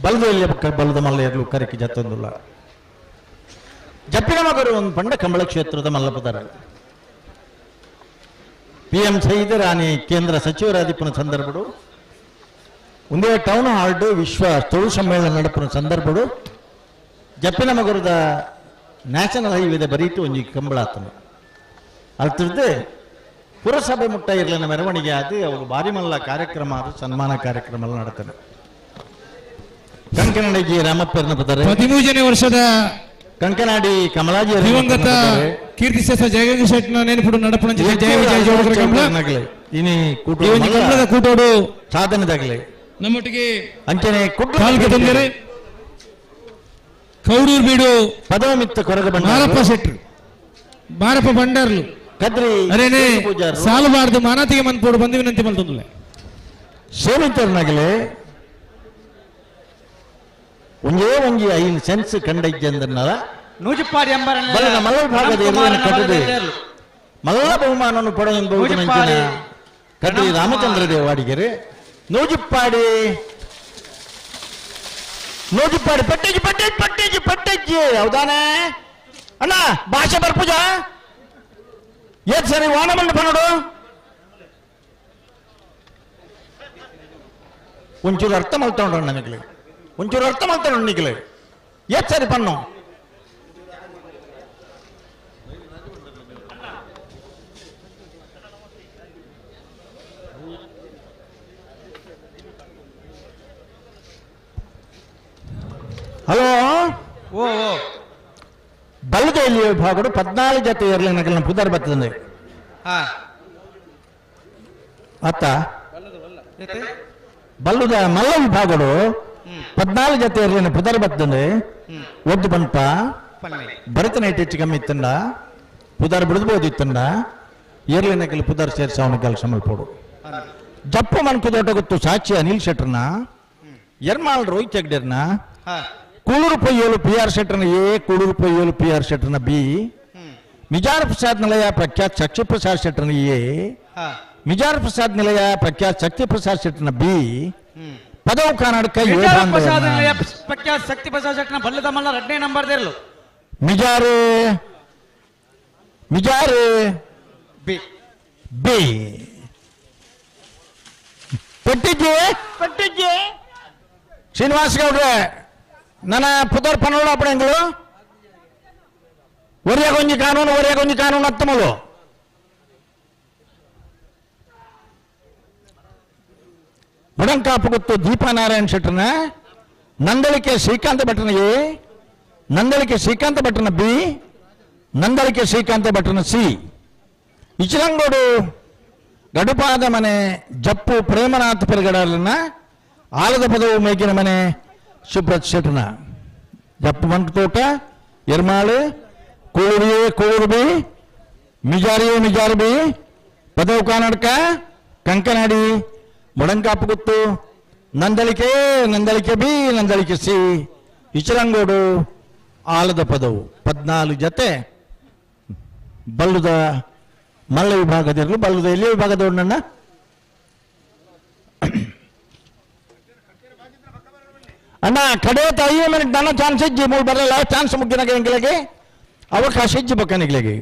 ಬಲದಲ್ಲಿ ಬಲದ ಮಲ್ಲ ಇರಲು ಕರೆಕೆ ಜತ್ತೊಂದಿಲ್ಲ ಜಪ್ಪಿನ ಮಗರು ಒಂದು ಪಂಡ ಕಂಬಳ ಕ್ಷೇತ್ರದ ಮಲ್ಲಪದಾರ PM ಸೈದರಾಣಿ ಕೇಂದ್ರ ಸಚಿವರಾದಿಪ್ಪನ ಸಂದರ್ಭಡು ಒಂದೇ ಟೌನ್ ಹಾಲ್ಡ್ ವಿಶ್ವ ತುಳು ಸಮ್ಮೇಳನ ನಡಪಿನ ಸಂದರ್ಭಡು ಜಪ್ಪಿನ ಮಗರದ ನ್ಯಾಷನಲ್ ಹೈವೇದ ಬರೀಟು ಒಂಜಿ ಕಂಬಳ ಆತನ ಅಲ್ತಿರ್ದು ಪುರಸಭೆ ಮುಟ್ಟ ಇರಲಿನ ಮೆರವಣಿಗೆ ಆದಿ ಅವರು ಭಾರಿ ಮಲ್ಲ ಕಾರ್ಯಕ್ರಮ ಅದು ಸನ್ಮಾನ ಕಾರ್ಯಕ್ರಮ ಎಲ್ಲ ನಡತಾನೆ ಕಂಕನಾಡಿ ರಾಮಪ್ಪನ ಪದರೆ 13ನೇ ವರ್ಷದ ಕಂಕನಾಡಿ ಕಮಲಾಜಿ ದಿವಂಗತ ಕೀರ್ತಿ ಶೇಷ ಜಯಗಂಗ ಶೆಟ್ಟನ ನೆನಪುಡು ನಡಪಣ ಜಯ ವಿಜಯ ಜೋಡಕರ ಕಂಬಳ ಇನಿ ಕಂಬಳದ ಕೂಟೋಡು ಸಾಧನೆದಾಗಲಿ ನಮ್ಮೊಟ್ಟಿಗೆ ಅಂಚನೆ ಕಾಲ್ಗೆ ತಂದರೆ ಕೌಡೂರು ಬೀಡು ಪದವಮಿತ್ತ ಕೊರಗ ಮಾರಪ್ಪ ಶೆಟ್ರು ಮಾರಪ್ಪ ಬಂಡಾರ್ಲು ಕದ್ರಿ ಅರೇನೆ ಸಾಲಬಾರ್ದು ಮಾನತಿಗೆ ಮನ್ಪೋಡು ಬಂದು ವಿನಂತಿ ಮಲ್ತೊಂದುಲೆ ಸೋಮಿತರ್ನಾಗಲೇ ಒಂದೇ ಒಂಜಿ 5 ಸೆನ್ಸ್ ಕಂಡಜ್ಜಂದನ್ನಲ ನೂಜಿಪ್ಪಾಡಿ ಬಲದ ಮಲ್ಲ ವಿಭಾಗದ ಎಲ್ಲಿನ ಕಟ್ಟದೆ ಮಲ್ಲ ಬಹುಮಾನವನ್ನು ಪಡೆಯುವುದು ಕದ್ರಿ ರಾಮಚಂದ್ರ ದೇವಾಡಿಗೆರೆ ನೂಜಿಪ್ಪಾಡಿ ನೂಜಿಪ್ಪಾಡಿ ಪಟ್ಟಜ್ಜಿ ಪಟ್ಟಜ್ಜಿ ಪಟ್ಟಜ್ಜಿ ಪಟ್ಟಜ್ಜಿ ಹೌದಾನೆ ಅಣ್ಣ ಭಾಷೆ ಬರ್ಪೂಜ ಏತ್ ಸರಿ ವಾಣಮಂಡ ಪನ್ನೋಡು ಒಂಚೂರು ಅರ್ಥ ಮಲ್ತೊಂಡ್ರ ನನಗೆ ಒಂಚೂರು ಅರ್ಥ ಮಾಡ್ತಾನೆ ನಿಖಲೆ ಏತ್ ಸರಿ ಪಣ್ಣು ಹಲೋ ಓ ಬಲ್ಲದಲ್ಲಿ ವಿಭಾಗಡು 14 ಜತೆ ಇರಲಿ ನಗಲಿನ ಪುದರ್ ಬರ್ತದೆ ಅತ್ತ ಬಲ್ಲದ ಮಲ್ಲ ವಿಭಾಗಡು 14 ಜತೆ ಇರಲಿನ ಪುದರ್ ಬರ್ತದೆ ಒದ್ದು ಬಂಟ ಭರತನಾಟ್ಯ ಹೆಚ್ಚು ಕಮ್ಮಿ ಇತ್ತಂಡ ಪುದರ್ ಬಿಡಬಹುದು ಇತ್ತಂಡ ಇರ್ಲಿನ ಕೆಲ ಪುದರ್ ಸೇರಿಸಿ ಅವನ ಕೆಲಸ ಮಲ್ಪೋಡು ಜಪ್ಪು ಮನ್ಕುದೋಟ ಗೊತ್ತು ಸಾಕ್ಷಿ ಅನಿಲ್ ಶೆಟ್ರನ ಎರ್ಮಾಳ್ ರೋಹಿತ್ ಹೆಗ್ಡೆರ್ನ ಕೂಳೂರು ಪೊಯ್ಯೋಲು PR ಶೆಟ್ರನ ಎ ಕೂಳೂರು ಪೊಯ್ಯೋಲು PR ಶೆಟ್ರನ ಬಿ ಮಿಜಾರ್ ಪ್ರಸಾದ್ ನಿಲಯ ಪ್ರಖ್ಯಾತ್ ಶಕ್ತಿ ಪ್ರಸಾದ್ ಶೆಟ್ರನ ಎ ಮಿಜಾರ್ ಪ್ರಸಾದ್ ನಿಲಯ ಪ್ರಖ್ಯಾತ್ ಶಕ್ತಿ ಪ್ರಸಾದ್ ಶೆಟ್ರನ ಬಿ ಪದವು ಕರ್ನಾಟಕ ಪ್ರಖ್ಯಾತ ಶಕ್ತಿ ಪ್ರಸಾದ್ ಶೆಟ್ರನ ಬಲ್ಲದ ಮಲ್ಲ 2ನೇ ನಂಬರ್ ದೇರ್ಲು ಮಿಜಾರು ಮಿಜಾರು ಬಿ ಬಿ ಪಟ್ಟಿಜ್ಜಿ ಪಟ್ಟಿಜ್ಜಿ ಶ್ರೀನಿವಾಸ ಗೌಡ್ರೆ ನನ್ನ ಪುದರ್ ಪನ್ನೋಡು ಅಪ್ಪಣೆಗಳು ಒರಿಯಾಗೊಂಜಿ ಕಾನೂನು ಅತ್ತಮಲು ಬುಡಂಕಾಪು ಗೊತ್ತು ದೀಪಾನಾರಾಯಣ ಶೆಟ್ರನ ನಂದಳಿಕೆ ಶ್ರೀಕಾಂತ ಭಟ್ರನ ಎ ನಂದಳಿಕೆ ಶ್ರೀಕಾಂತ ಭಟ್ರನ ಬಿ ನಂದಳಿಕೆ ಶ್ರೀಕಾಂತ ಭಟ್ರನ ಸಿ ಇಚರಂಗೋಡು ಗಡುಪಾದ ಮನೆ ಜಪ್ಪು ಪ್ರೇಮನಾಥ ಪೆರಗಡಲನ್ನ ಆಲದ ಪದವು ಮೇಗಿನ ಮನೆ ಸುಬ್ರತ್ ಶೆಟ್ರನ ಜಪ್ಪು ಮಂಕ ತೋಟ ಎರ್ಮಾಳು ಕೂಳೂರಿಯೇ ಕೂಳೂರು ಬಿ ಮಿಜಾರಿಯೇ ಮಿಜಾರು ಬಿ ಪದವು ಕರ್ನಾಟಕ ಕಂಕನಾಡಿ ಮುಡಂಕಾಪು ಗೊತ್ತು ನಂದಳಿಕೆ ಬಿ ನಂದಳಿಕೆ ಸಿ ಇಚರಂಗೋಡು ಆಲದ ಪದವು 14 ಜತೆ ಬಲ್ಲುದ ಮಲ್ಲ ವಿಭಾಗದಿರಲು ಬಲ್ಲದ ಎಲ್ಲಿ ವಿಭಾಗದ ಉಂಡಣ್ಣ ಅಣ್ಣ ಕಡೆ 5 ಮಿನಿಟ್ ನನ್ನ ಚಾನ್ಸ್ ಇಜ್ಜಿ ಮೂರು ಬರಲ್ಲ ಚಾನ್ಸ್ ಮುಗ್ಗಿನಾಗ ಎಂಗ್ಲಿಗೆ ಅವಕಾಶ ಇಜ್ಜಿ ಬಕ್ಕನಿಗ್ಲಿಗೆ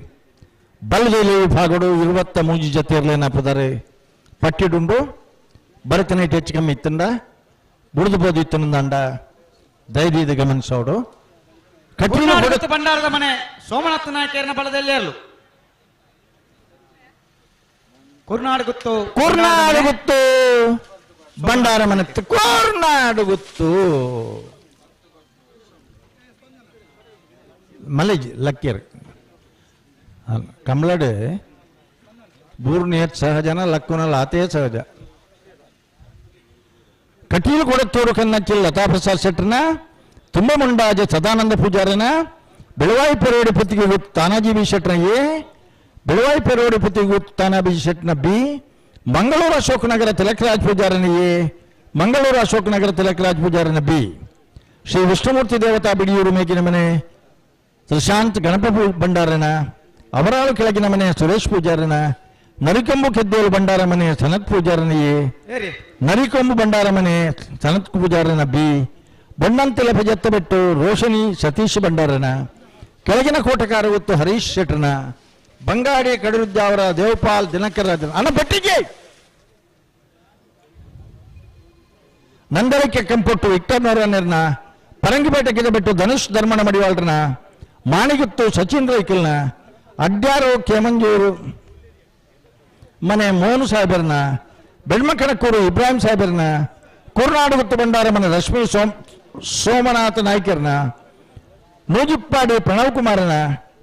ಬಲ್ಲದಲ್ಲಿ ವಿಭಾಗಡು 23 ಜೊತೆ ಇರಲೇನಪ್ಪದಾರೆ ಪಟ್ಟಿಡುಂಡು ಬರತನ ಇಟ್ಟು ಹೆಚ್ಚು ಕಮ್ಮಿ ಇತ್ತಂಡ ಬುಡಿದು ಇತ್ತಂದ ಧೈರ್ಯದ ಗಮನಿಸೋಡು ಭಂಡಾರದ ಮನೆ ಸೋಮನಾಥ ನಾಯಕರನ ಬಲದಲ್ಲಿ ಅಲ್ಲೂ ಕುರ್ನಾಡು ಗುತ್ತು ಬಂಡಾರ ಮನೆತ್ತು ಕೋರ್ನಾಡು ಗುತ್ತು ಮಲೇಜ್ ಲಕ್ಕಿಯರ್ ಕಮಲಡೆ ಬೂರ್ನಿಯತ್ ಸಹಜನ ಲಕ್ಕುನಲ್ಲ ಆತೇ ಸಹಜ ಕಟೀಲು ಕೊಡತ್ತೂರು ಕನ್ನಚ್ಚಿಲ್ ಲತಾ ಪ್ರಸಾದ್ ಶೆಟ್ಟರ್ನ ತುಂಬ ಮುಂಡಾಜ ಸದಾನಂದ ಪೂಜಾರನ ಬೆಳವಾಯಿ ಪೆರೋಡಿ ಪುತ್ತಿಗೆ ಗುತ್ತು ತಾನಾಜಿ ಬಿ ಶೆಟ್ನ ಎ ಬೆಳವಾಯಿ ಪೆರೋಡಿ ಪುತ್ತಿಗೆ ಗುತ್ತು ತಾನಾಜಿ ಶೆಟ್ನ ಬಿ ಮಂಗಳೂರು ಅಶೋಕನಗರ ತಿಲಕರಾಜ್ ಪೂಜಾರನ ಎ ಮಂಗಳೂರು ಅಶೋಕನಗರ ತಿಲಕರಾಜ್ ಪೂಜಾರನ ಬಿ ಶ್ರೀ ವಿಷ್ಣುಮೂರ್ತಿ ದೇವತಾ ಬಿಡಿಯೂರು ಮೇಗಿನ ಮನೆ ಪ್ರಶಾಂತ್ ಗಣಪ ಭಂಡಾರನ ಅವರಾಳು ಕೆಳಗಿನ ಮನೆ ಸುರೇಶ್ ಪೂಜಾರನ ನರಿಕೊಂಬು ಕೆದ್ದೇಲು ಭಂಡಾರ ಮನೆ ಸನತ್ ಪೂಜಾರನ ಎ ನರಿಕೊಂಬು ಭಂಡಾರ ಮನೆ ಸನತ್ ಪೂಜಾರನ ಬಿ ಬಣ್ಣಂತೆಲ ಬೆಟ್ಟು ರೋಶನಿ ಸತೀಶ್ ಭಂಡಾರನ ಕೆಳಗಿನ ಕೋಟಕಾರ ಗೊತ್ತು ಹರೀಶ್ ಶೆಟ್ರನ ಬಂಗಾಡಿ ಕಡಿರುದ್ದಾವರ ದೇವಪಾಲ್ ದಿನಕರ ಅನ್ನ ಪಟ್ಟಿಗೆ ನಂದಳಿಕೆ ಕೆಂಪೊಟ್ಟು ವಿಕ್ಟರ್ನವರನ್ನ ಪರಂಗಿಪೇಟೆ ಗಿಡಬೆಟ್ಟು ಧನುಷ್ ಧರ್ಮಣ ಮಡಿವಾಳ್ರನ ಮಾಣಿಗುತ್ತು ಸಚಿನ್ ರೈಕಲ್ನ ಅಡ್ಯಾರು ಕೇಮಂಜೂರು ಮನೆ ಮೋಹನ್ ಸಾಹೇಬರ್ನ ಬೆಳ್ಮಕಣಕ್ಕೂರು ಇಬ್ರಾಹಿಂ ಸಾಹೇಬರ್ನ ಕುರ್ನಾಡು ಗುತ್ತು ಭಂಡಾರ ಮನೆ ರಶ್ಮಿ ಸೋಮನಾಥ ನಾಯ್ಕರ್ನ ನೂಜಿಪ್ಪಾಡಿ ಪ್ರಣವ್ ಕುಮಾರನ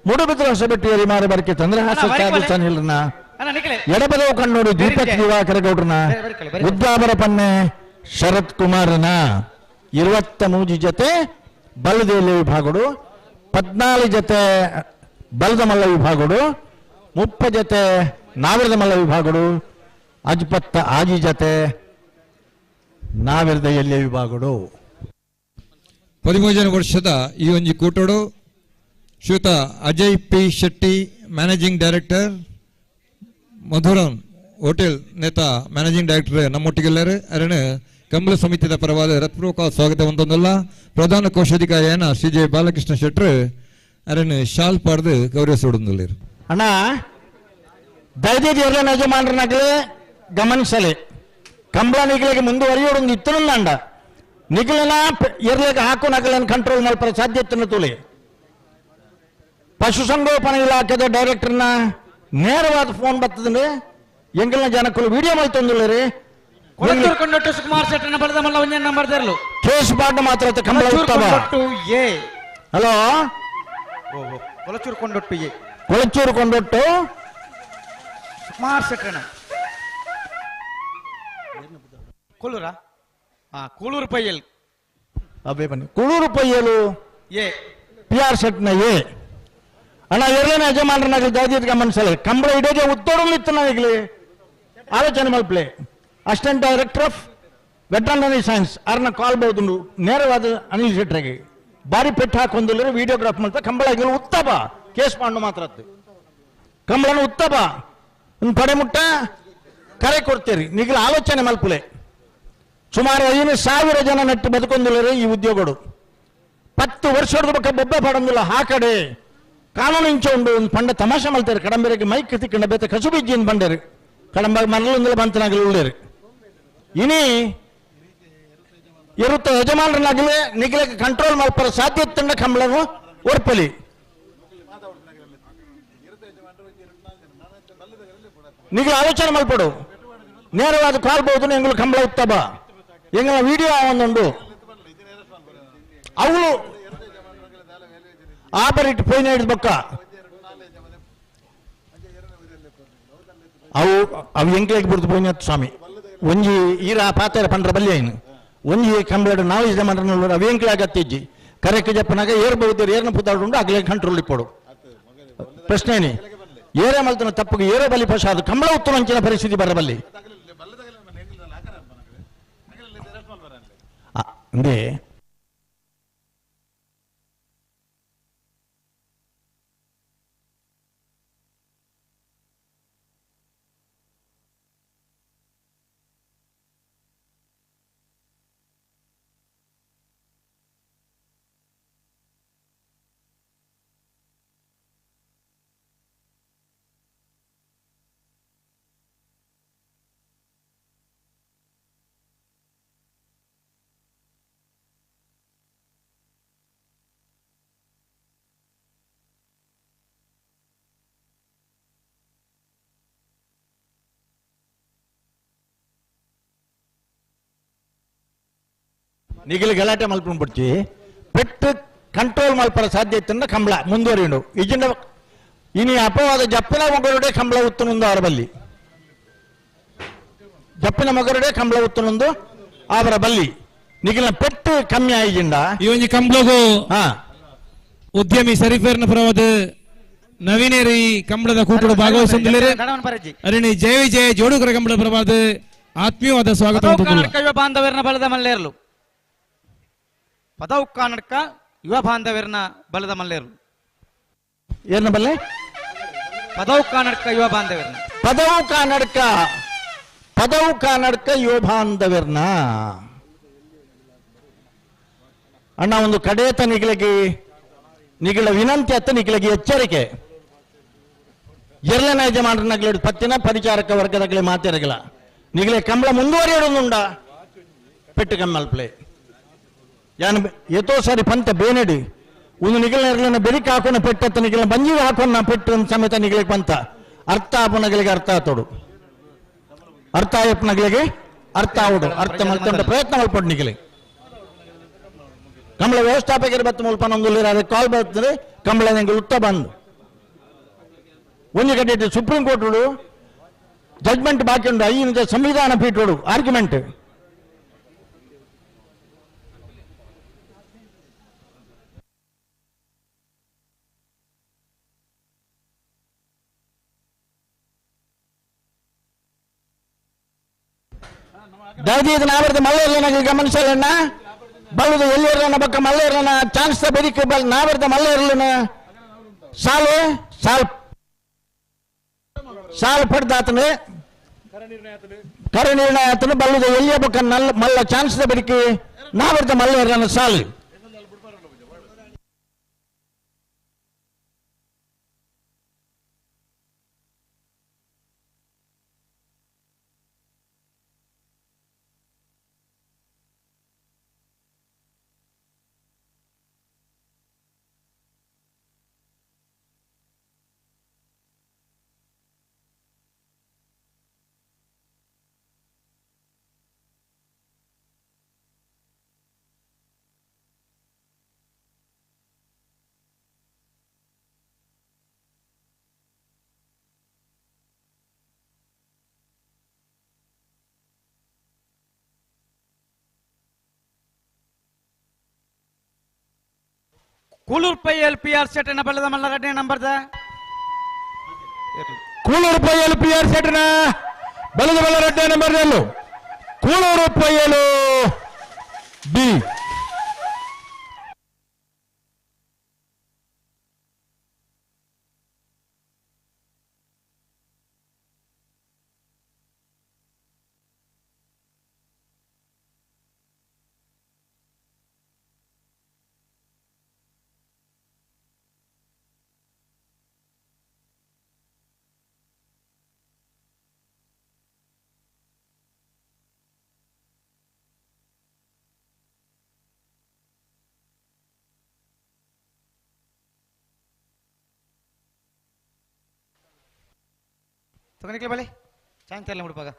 ಮೂಡುಬಿದ್ರ ಹೊಸಬೆಟ್ಟಿಯರಿ ಮಾರಬಾರಕೆ ಚಂದ್ರಹಾಸ ಚಾದಿಸ್ತಾನಿಲ್ರನ ಎಡಬದವು ಕಣ್ಣೋಡು ದೀಪಕ್ ದಿವಾಕರ ಗೌಡ್ರನ ಉದ್ದಾಬರ ಪನ್ನೆ ಶರತ್ ಕುಮಾರನ 23 ಜೊತೆ ಬಲದೇಲಿ ವಿಭಾಗಡು 14 ಜೊತೆ ಬಲದ ಮಲ್ಲ ವಿಭಾಗಡು 30 ಜೊತೆ ನಾವಿರದ ಮಲ್ಲ ವಿಭಾಗಡು ಅಜ್ಪತ್ತ ಆಜಿ ಜೊತೆ ನಾವಿರದ ಎಲ್ಲಿ ವಿಭಾಗಡು 13 ವರ್ಷದ ಈ ಒಂಜಿ ಕೂಟೋಡು ಶ್ರೀಯುತ Ajay P Shetty managing director Madhuran hotel ನೇತ ಮ್ಯಾನೇಜಿಂಗ್ ಡೈರೆಕ್ಟರ್ ನಮ್ಮೊಟ್ಟಿಗೆಲ್ಲರು ಅರಣ ಕಂಬಳ ಸಮಿತಿಯ ಪರವಾದ ಹೃತ್ಪೂರ್ವಕ ಸ್ವಾಗತ ಹೊಂದೊಂದಲ್ಲ ಪ್ರಧಾನ ಕೋಶಾಧಿಕಾರಿಯನ ಶ್ರೀ ಜೆ ಬಾಲಕೃಷ್ಣ ಶೆಟ್ರು ಅರಣ ಶಾಲ್ ಪಾಡ್ದು ಗೌರವಿಸೋಡೊಂದಿಲ್ಲರು ಅಣ್ಣ ದಯచేసి ఎవరైనా యజమానులు గమనించాలి కంబళ నిగిలికి ಮುಂದುವರಿಯೋಡು ಇತ್ತನಂದ ನಿಗಿಲಿನ ಎರ್ಲಿಗೆ ಹಾಕು ನಗಲನ್ನು ಕಂಟ್ರೋಲ್ ಮಲ್ಪರ ಸಾಧ್ಯತೆಯನ್ನು ತೋಲಿ ಪಶುಸಂಗೋಪನಾ ಇಲಾಖೆದ ಡೈರೆಕ್ಟರ್ನ ನೇರವಾದ ಫೋನ್ ಬರ್ತದೆ ಎಂಗಿನ ಜನಕ್ಕಳು ವಿಡಿಯೋ ಮಲ್ತೊಂದಿಲ್ಲರಿ ಕೊಳಚೂರ್ಕೊಂಡೊಟ್ಟು ಸುಕುಮಾರ್ ಶೆಟ್ಟನ ಬಲದ ಮಲ್ಲ ಒಂದೇ ನಂಬರ್ ತೆರಲು ಕೇಸ್ ಬಾಡ್ ಮಾತ್ರ ಕಂಬಳ ಉತ್ತಮ ಹಲೋ ಕೊಳಚೂರ್ಕೊಂಡೊಟ್ಟು ಸುಕುಮಾರ್ ಶೆಟ್ಟನ ಕೊಲ್ಲೂರಾ ಕೂಳೂರು ಪಯ್ಯಲ್ ಅಬ್ಬೇ ಬನ್ನಿ Kuloor Payyalu A P R ಶೆಟ್ನ ಎ ಅಣ್ಣ ಎರಡನೇ ಯಜಮಾನರನ್ನಾಗಲಿ ದಯచేసి ಗಮನಿಸಲಿ ಕಂಬಳ ಇಡೋಗೆ ಉತ್ತೋಡಲು ಇತ್ತು ನಾಗಲಿ ಆಲೋಚನೆ ಮಲ್ಪಲೆ assistant director of veterinary science ಅವ್ರನ್ನ ಕಾಲ್ ಬಹುದು ನೇರವಾದ ಅನಿಲ್ ಶೆಟ್ರಿಗೆ ಬಾರಿ ಪೆಟ್ಟು ಹಾಕೊಂದಿಲ್ಲ ವಿಡಿಯೋಗ್ರಾಫ್ ಮಾಡ್ತಾ ಕಂಬಳ ಆಗಿಲ್ಲ ಉತ್ತಮ ಕೇಸ್ ಮಾಡು ಮಾತ್ರ ಕಂಬಳನ ಉತ್ತಮ ಒಂದು ಪಡೆ ಮುಟ್ಟ ಕರೆ ಕೊಡ್ತೀರಿ ನಿಗಲ ಆಲೋಚನೆ ಮಲ್ಪಲೆ ಸುಮಾರು 5,000 ಜನ ನೆಟ್ಟು ಬದುಕೊಂದಿಲ್ಲ ಈ ಉದ್ಯೋಗಗಳು 10 ವರ್ಷದ ಬಕ್ಕ ಬೊಬ್ಬೆ ಪಡಂದಿಲ್ಲ ಆ ಕಡೆ ಕಾನೂನು ಇಂಚ ಉಂಡು ಒಂದು ಪಂಡ ತಮಾಷೆ ಮಲ್ತಾರೆ ಕಡಂಬೆರೆಗೆ ಮೈಕ್ ತಿಕ್ಕಂಡ ಬೇತ ಕಸುಬಿಜ್ಜಿನ ಬಂಡೇರು ಕಡಂಬ ಮರಲೊಂದಿಲ್ಲ ಬಂತನಾಗಲಿ ಉಳ್ಳೇರು ಇನಿ ಇರುತ್ತ ಯಜಮಾನರನ್ನಾಗಲಿ ನಿಗಲಿಗೆ ಕಂಟ್ರೋಲ್ ಮಲ್ಪರ ಸಾಧ್ಯತೆ ಕಂಬಳನು ಒರ್ಪಲಿ ನಿಗಲ ಆಲೋಚನೆ ಮಲ್ಪಡು ನೇರವಾದ ಕಾಲ್ ಬಹುದು ಎಂಗಳು ಕಂಬಳ ಉತ್ತಮ ಎಂಗಳ ವಿಡಿಯೋ ಒಂದೊಂದು ಅವಳು ಆಪರೇಟ್ ಪೋಯಿನ ಹಿಡಿದ ಬೊಕ್ಕ ಅವು ಎಂಕ್ಲೆಗೆ ಬಿಡ್ದು ಪೋಯಿನ ಸ್ವಾಮಿ ಒಂಜಿ ಈರ ಪಾತೆರ ಪಂಡ್ರ ಬಲ್ಯ ಏನು ಒಂಜಿ ಕಂಬಳ ನಾವು ಯಜಮಾನರನ್ನ ಅವು ಎಂಕ್ಲಾಗ ಅತ್ತಿಜ್ಜಿ ಕರೆಕ್ಟ್ ಜಪ್ಪನಾಗ ಏರ್ಬಹುದು ಏರ್ನ ಪುತ್ತಾಡು ಆಗ್ಲೇ ಕಂಟ್ರೋಲ್ ಇಪ್ಪಡು ಪ್ರಶ್ನೆ ಏರೇ ಮಲ್ತನ ತಪ್ಪಿಗೆ ಏರೇ ಬಲಿ ಪ್ರಸಾದ ಕಂಬಳ ಉತ್ತಮ ಅಂಚಿನ ಪರಿಸ್ಥಿತಿ ಬರಬಲ್ಲಿ ಅಂದೇ ನಿಗಿಲು ಗಲಾಟೆ ಮಲ್ಪನ್ ಬಿಡ್ತಿ ಪೆಟ್ಟು ಕಂಟ್ರೋಲ್ ಮಲ್ಪರ ಸಾಧ್ಯತೆ ಕಂಬಳ ಮುಂದುವರಿಯುಂಡು ಇಜಿಂದ ಇನಿ ಅಪವಾದ ಜಪ್ಪಿನ ಮಗರುಡೆ ಕಂಬಳ ಉತ್ತುನುಂದು ಅವರ ಬಲ್ಲಿ ಜಪ್ಪಿನ ಮಗರುಡೆ ಕಂಬಳ ಉತ್ತುನುಂದು ಅವರ ಬಲ್ಲಿ ನಿಗಿಲಿನ ಪೆಟ್ಟು ಕಮ್ಮಿ ಆಯ್ಜಿಂಡ ಈ ಒಂದು ಕಂಬಳಗೂ ಉದ್ಯಮಿ ಸರಿಫೇರ್ನ ಪರವಾದ ನವೀನೇರಿ ಕಂಬಳದ ಕೂಟಡು ಭಾಗವಹಿಸಿದ್ದಾರೆ ಅರಣಿ ಜಯ ವಿಜಯ ಜೋಡುಕರ ಕಂಬಳ ಪರವಾದ ಆತ್ಮೀಯವಾದ ಸ್ವಾಗತ ಯುವ ಬಾಂಧವರನ ಬಲದ ಮಲ್ಲೇರ್ಲು ಪದವು ಕನ್ನಡಕ ಯುವ ಬಾಂಧವರನ ಬಲದ ಮಲ್ಲೇರ್ಲು ಏನ ಬಲ್ಲೆ ಪದವು ಕನ್ನಡಕ ಯುವ ಬಾಂಧವರನ ಪದವು ಕನ್ನಡಕ ಯುವ ಬಾಂಧವರನ ಅಣ್ಣ ಒಂದು ಕಡೆಯತ ನಿಗಳ ವಿನಂತಿ ಅತ್ತ ನಿಗಳಿಗೆ ಎಚ್ಚರಿಕೆ ಎರಡನೇ ಯಜಮಾನರನ್ನಾಗಲಿ ಪತ್ತಿನ ಪರಿಚಾರಕ ವರ್ಗದಾಗಲಿ ಮಾತಿರಗಿಲ್ಲ ನಿಗಲೇ ಕಂಬಳ ಮುಂದುವರಿಯೋಡುಂಡ ಪೆಟ್ಟು ಕಮ್ಮಲ್ಪ್ಲೆ ಯಾನು ಎತೋ ಸಾರಿ ಪಂತ ಬೇನೆಡಿ ಒಂದು ನಿಗಲನ ಬೆರಿಕೆ ಹಾಕೋಣ ಪೆಟ್ಟತ್ತ ನಿಗಲ ಬಂಜಿಗೆ ಹಾಕೋಣ ಪೆಟ್ಟು ಸಮೇತ ನಿಗಲಿಗೆ ಪಂತ ಅರ್ಥ ಆಪನಗಳಿಗೆ ಅರ್ಥ ಆತೋಡು ಅರ್ಥ ಆಯಪ್ಪನಗಳಿಗೆ ಅರ್ಥ ಆವಡು ಅರ್ಥ ಮಲ್ಕೊಂಡ ಪ್ರಯತ್ನ ಮಲ್ಪಡು ನಿಗಲಿ ಕಂಬಳ ವ್ಯವಸ್ಥಾಪಕರು ಬತ್ತ ಮುಲ್ಪ ನಮ್ದು ಕಾಲ್ ಬರ್ತದೆ ಕಂಬಳ ನಿಂಗೆ ಉತ್ತ ಬಂದು ಒಂದು ಕಡೆ ಸುಪ್ರೀಂ ಕೋರ್ಟ್ ಜಡ್ಜ್ಮೆಂಟ್ ಬಾಕಿ ಉಂಟು ಐದು ಸಂವಿಧಾನ ಪೀಠ ಆರ್ಗ್ಯುಮೆಂಟ್ ದಯವಿಟ್ಟು ನಾವರ್ದು ಮಲ್ಲೇರ್ಲನಾಗಿ ಗಮನಿಸಲಣ್ಣ ಬಲ್ಲದು ಎಲ್ಲಿರನ ಬಕ್ಕ ಮಲ್ಲೇರ್ಲನ ಚಾನ್ಸ್ ಬೆರಿಕೆ ನಾವರ್ದ ಮಲ್ಲೇರ್ಲನ ಸಾಲು ಪಡ್ದಾತನೆ ಕರೆ ನಿರ್ಣಯ ಆತನು ಬಲ್ಲದು ಎಲ್ಲಿಯ ಬಕ್ಕ ಮಲ್ಲ ಚಾನ್ಸ್ ಬೆರಿಕೆ ನಾವರ್ದ ಮಲ್ಲೇರ್ಲನ ಸಾಲು ಕೂಳೂರು ಪೈ LPR ಸೆಟ್ನ ಬಲ್ಲದ ಮಲ್ಲ ಎರಡನೇ ನಂಬರ್ದ ಕೂಳೂರು ಪೈ LPR ಸೆಟ್ನ ಬಲ್ಲದ ಮಲ್ಲ ಎರಡನೇ ನಂಬರ್ದಲ್ಲೂ ಕೂಳೂರು ಪೈಯಲು ಬಿ ತಗೊಂಡಿಕ್ಲೆ ಬಲೆ ಚಾಂತ ಎಲ್ಲ ಮುಡುಪಾಗ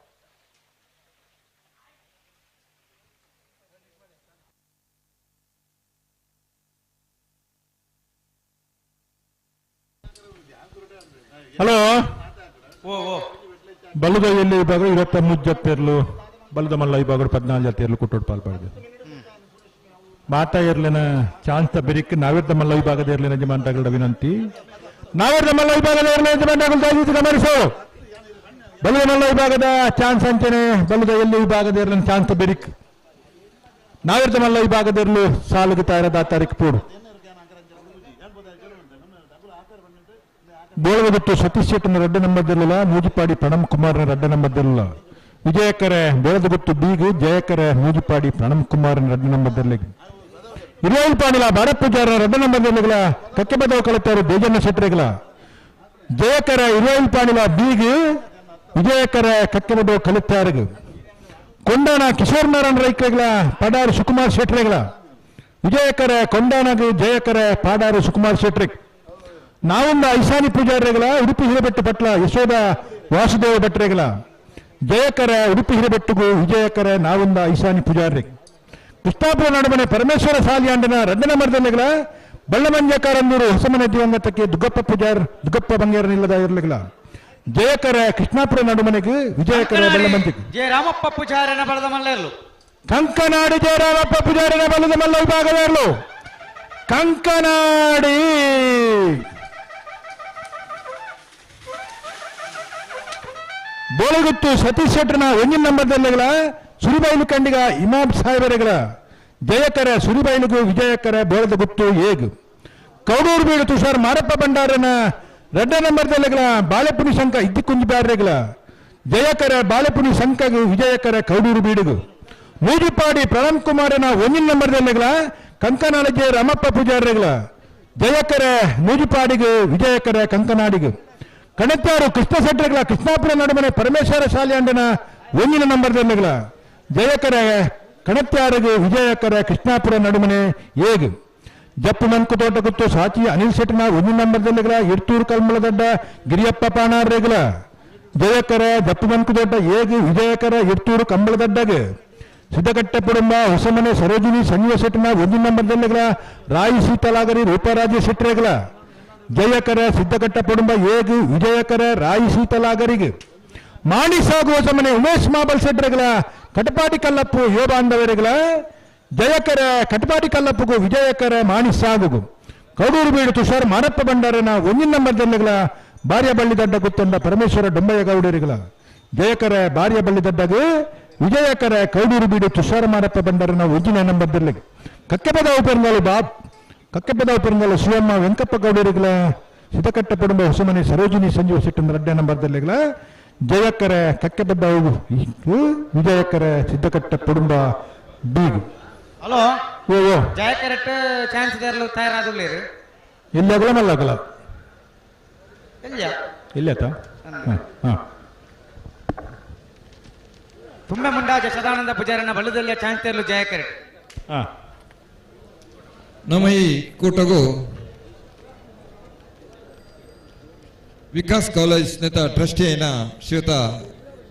ಹಲೋ ಓ ಬಲದ ಎಲ್ಲಿ ವಿಭಾಗ 23 ಜತೆರ್ಲು ಬಲದ ಮಲ್ಲ ವಿಭಾಗ 14 ಜತೆರ್ಲು ಕುಟ್ಟೋಡು ಪಾಲ್ಪಡಿದೆ ಮಾತಾ ಇರ್ಲಿನ ಚಾನ್ಸ್ ಬೆರಿಕ್ ನಾವಿರ್ದ ಮಲ್ಲ ವಿಭಾಗದ ಇರ್ಲಿನ ಯಜಮಾನಗಳ ವಿನಂತಿ ನಾವಿರ್ದ ಮಲ್ಲ ವಿಭಾಗದ ಇರ್ಲಿನ ಯಜಮಾನಗಳು ದಯವಿಟ್ಟು ಗಮನಿಸು ಬಲದ ಮಲ್ಲ ವಿಭಾಗದ ಚಾನ್ಸ್ ಅಂಚನೆ ಬಲದ ಎಲ್ಲಿ ವಿಭಾಗದ ಇರ್ಲಿನ ಚಾನ್ಸ್ ಬೆರಿಕ್ ನಾವಿರ್ದ ಮಲ್ಲ ವಿಭಾಗದ ಇರ್ಲು ಸಾಲುಗೆ ತಯಾರಾದ ತಾರೀಕು ಪೂಡು ಬೋಳವಗುತ್ತು Satish ಶೆಟ್ಟನ red ನಂಬರ್ದಲ್ಲ ಮೂಜಿಪಾಡಿ Pranam ಕುಮಾರ್ನ red ನಂಬರ್ದಲ್ಲ ವಿಜಯಕರೆ ಬೋಳದಗುತ್ತು ಬೀಗು ಜಯಕರೆ ಮೂಜಿಪಾಡಿ Pranam ಕುಮಾರ್ನ red ನಂಬರ್ದಲ್ಲಿ ಇರುವಲ್ Panila ಬಾರಪೂಜಾರ red ನಂಬರ್ದಲ್ಲಿಗಳ ಕಕ್ಕೆ ಬದವು ಕಲಿತವರು ದೇಜನ್ನ ಶೆಟ್ರಿಗಳ Jayakara ಇರುವಲ್ Panila ಬೀಗು ವಿಜಯಕರ ಕಕ್ಕೆ ಬದವು ಕಲಿತಾರಿಗ Kondana Kishore Narayana ರೈಕಗಳ ಪಾಡಾರು Sukumar ಶೆಟ್ರಿಗಳ ವಿಜಯಕರ ಕೊಂಡಾನಗು Jayakara ಪಾಡಾರು Sukumar ಶೆಟ್ರಿಗ್ ನಾವೊಂದು ಐಶಾನಿ ಪೂಜಾರಿಗಳ ಉಡುಪಿ ಹಿರೇಬೆಟ್ಟು ಪಟ್ಲ ಯಶೋಧ ವಾಸುದೇವ ಭಟ್ರೆಗಳ ಜಯಕರ ಉಡುಪಿ ಹಿರೇಬೆಟ್ಟುಗೂ ವಿಜಯಕರ ನಾವೊಂದು ಐಶಾನಿ ಪೂಜಾರಿ ಕೃಷ್ಣಾಪುರ ನಡುಮನೆ ಪರಮೇಶ್ವರ ಸಾಲಿಯಾಂಡನ ರಡ್ಡನ ಮರದಲ್ಲಿಗಳ ಬಳ್ಳಮಂಜಕಾರನ್ನೂರು ಹೊಸಮನೆ ದಿವಂಗತಕ್ಕೆ ದುಗ್ಗಪ್ಪ ಪೂಜಾರ್ ದುಗ್ಗಪ್ಪ ಬಂಗೇರನಿಲ್ಲದ ಇರಲಿಲ್ಲ ಜಯಕರ ಕೃಷ್ಣಾಪುರ ನಡುಮನೆಗೆ ವಿಜಯಕರ ಬಳ್ಳಮಂಜಿಗೆ ಜಯ ರಾಮಪ್ಪ ಪೂಜಾರನ ಬಲದ ಮಲ್ಲೇರ್ಲು ಕಂಕನಾಡಿ ಜಯರಾಮಪ್ಪ ಪೂಜಾರಿನ ಬಲದ ಮಲ್ಲ ವಿಭಾಗವೇರ್ಲು ಕಂಕನಾಡಿ ಬೋಳಗುತ್ತು ಸತೀಶ್ ಶೆಟ್ಟರ್ನ ಒಂಜಿನ ನಂಬರ್ದಲ್ಲಿಗಳ ಸುರಿಬೈಲು ಕಂಡಿಗ ಇಮಾಮ್ ಸಾಹೇಬರಿಗಳ ಜಯಕರ ಸುರಿಬೈಲಿಗೂ ವಿಜಯಕರ ಬೋಳದ ಗುತ್ತು ಏಗು ಕೌಡೂರು ಬೀಡು ತುಷಾರ್ ಮಾರಪ್ಪ ಭಂಡಾರನ ರೆಡ್ಡ ನಂಬರ್ದಲ್ಲಿಗಳ ಬಾಳೆಪುನಿ ಶಂಕ ಇದ್ದಿಕುಂಜಿ ಬ್ಯಾರ್ರೆಗಳ ಜಯಕರ ಬಾಳೆಪುನಿ ಶಂಕಗೂ ವಿಜಯಕರ ಕೌಡೂರು ಬೀಡುಗು ಮೂಜಿಪಾಡಿ ಪ್ರಣಮ್ ಕುಮಾರನ ಒಂಜಿನ ನಂಬರ್ದಲ್ಲಿಗಳ ಕಂಕನಾಡಿಗೆ ರಾಮಪ್ಪ ಪೂಜಾರಿಗಳ ಜಯಕರ ಮೂಜಿಪಾಡಿಗೂ ವಿಜಯಕರ ಕಂಕನಾಡಿಗೂ ಕಣತ್ತಾರು ಕೃಷ್ಣ ಶೆಟ್ಟರ್ಗಳ ಕೃಷ್ಣಾಪುರ ನಡುಮನೆ ಪರಮೇಶ್ವರ ಶಾಲೆಯಂಡನ ಒಂಜಿನ ನಂಬರ್ದಲ್ಲಿಗಳ ಜಯಕರ ಕಣತ್ಯಾರಿಗೂ ವಿಜಯಕರ ಕೃಷ್ಣಾಪುರ ನಡುಮನೆ ಏಗು ಜಪ್ಪು ಮಂಕು ತೋಟಗುತ್ತು ಸಾಚಿ ಅನಿಲ್ ಶೆಟ್ಟನ ಒಂಜಿನ ನಂಬರ್ದಲ್ಲಿಗಳ ಇರ್ತೂರು ಕಲ್ಮಲದಡ್ಡ ಗಿರಿಯಪ್ಪ ಪಾಣಾರ್ರೆಗಳ ಜಯಕರ ಜಪ್ಪು ಮಂಕು ತೋಟ ಏಗು ವಿಜಯಕರ ಇರ್ತೂರು ಕಂಬಳದಡ್ಡಗೆ ಸಿದ್ದಕಟ್ಟೆ ಪುಡುಂಬ ಹೊಸಮನೆ ಸರೋಜಿನಿ ಸಂಜೀವ ಶೆಟ್ಟನ ಒಂಜಿನ ನಂಬರ್ದಲ್ಲಿಗಳ ರಾಯಿ ಸೀತಲಾಗರಿ ರೂಪರಾಜ ಶೆಟ್ಟರೆಗಳ ಜಯಕರ ಸಿದ್ದಕಟ್ಟ ಪುಡುಂಬ ಏಗು ವಿಜಯಕರ ರಾಯಿ ಸೀತಲಾಗರಿಗೆ ಮಾಣಿಸಾಗು ಹೊಸಮನೆ ಉಮೇಶ್ ಮಾಬಲ್ ಶೆಟ್ಟರೆಗಳ ಕಟಪಾಟಿ ಕಲ್ಲಪ್ಪು ಯೋಬಾಂಧವರಿಗಳ ಜಯಕರ ಕಟಪಾಟಿ ಕಲ್ಲಪ್ಪುಗೂ ವಿಜಯಕರ ಮಾಣಿಸಾಗುಗು ಕೌಡೂರು ಬೀಡು ತುಷಾರ್ ಮಾರಪ್ಪ ಭಂಡಾರನ ಒಂಜಿನ ನಂಬರ್ದಲ್ಲಿಗಳ ಬಾರ್ಯ ಬಳ್ಳಿದಡ್ಡ ಗುತ್ತೊಂಡ ಪರಮೇಶ್ವರ ಡೊಂಬಯ್ಯ ಗೌಡರಿಗಳ ಜಯಕರ ಬಾರ್ಯ ಬಳ್ಳಿದಡ್ಡಗೂ ವಿಜಯಕರ ಕೌಡೂರು ಬೀಡು Tushar Marappa ಭಂಡಾರನ ಒಂಜಿನ ನಂಬರ್ದಲ್ಲಿ ಕಕ್ಕೆಪದ ಉಪರಂಗಾಲು Bob ಕಕ್ಕೆಪದ ಉಪರಂಗಾಲು Shivamma Venkappa ಗೌಡರಿಗಳ ಸಿದ್ದಕಟ್ಟ ಪುಡುಂಬ Hosamane Sarojini Sanjeeva ಶೆಟ್ಟನ red ನಂಬರ್ದಲ್ಲಿಗಳ Jayakara ಕಕ್ಕೆಪದ ವಿಜಯಕರ ಸಿದ್ದಕಟ್ಟ ಪುಡುಂಬ ಬೀಗು hello ಓ ಜಯಕರಟ್ ಚಾನ್ಸ್ ಇದೆರಲು ತಯಾರಾದುಳ್ಳೇರು ಇಲ್ಲಿ ಆಗಲ್ಲ ಮಲ್ಲಾಗಲ್ಲ ಎಲ್ಲಿಯಾ ಇಲ್ಲ ತುಂಬೆ ಮುಂಡಾಜ ಸದಾನಂದ ಪೂಜಾರನ ಬಲದಲ್ಲಿ ಚಾನ್ಸ್ ತೆರಲು ಜಯಕರಟ್ ನಮ್ಮ ಈ ಕೂಟಗೂ ವಿಕಾಸ್ ಕಾಲೇಜ್ ನೇತ ಟ್ರಸ್ಟಿ అయిన ಶ್ರೀಯುತ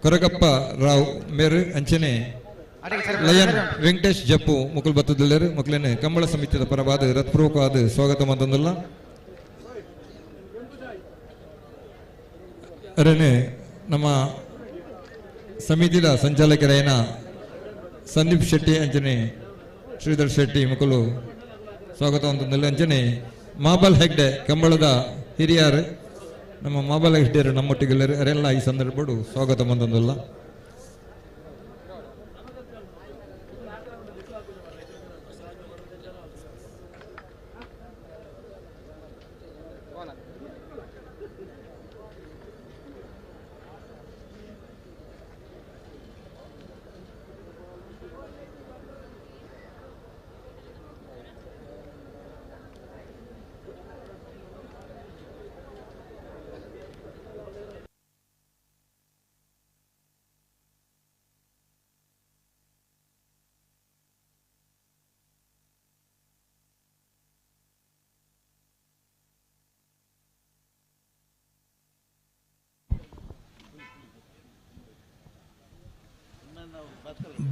ಕೊರಗಪ್ಪ ರಾವ್ ಮೇರು ಅಂಚನೆ ಲಯನ್ ವೆಂಕಟೇಶ್ ಜಪ್ಪು ಮುಕುಲ್ ಬತ್ತದಲ್ಲರು ಮಕ್ಕಳನ್ನು ಕಂಬಳ ಸಮಿತಿಯ ಪರವಾದ ಹೃತ್ಪೂರ್ವಕವಾದ ಸ್ವಾಗತ ಮಂತಂದುಲ್ಲ ಅರೇನೆ ನಮ್ಮ ಸಮಿತಿಯ ಸಂಚಾಲಕರಾಯನ ಸಂದೀಪ್ ಶೆಟ್ಟಿ ಅಂಚನೆ ಶ್ರೀಧರ್ ಶೆಟ್ಟಿ ಮುಕುಲು ಸ್ವಾಗತ ಅಂತಂದಿಲ್ಲ ಅಂಚನೆ ಮಾಬಲ್ ಹೆಗ್ಡೆ ಕಂಬಳದ ಹಿರಿಯರು ನಮ್ಮ ಮಾಬಲ್ ಹೆಗ್ಡೆಯರು ನಮ್ಮೊಟ್ಟಿಗೆಲ್ಲರು ಅವರೆಲ್ಲ ಈ ಸಂದರ್ಭಡು ಸ್ವಾಗತ ಮಂತಂದಿಲ್ಲ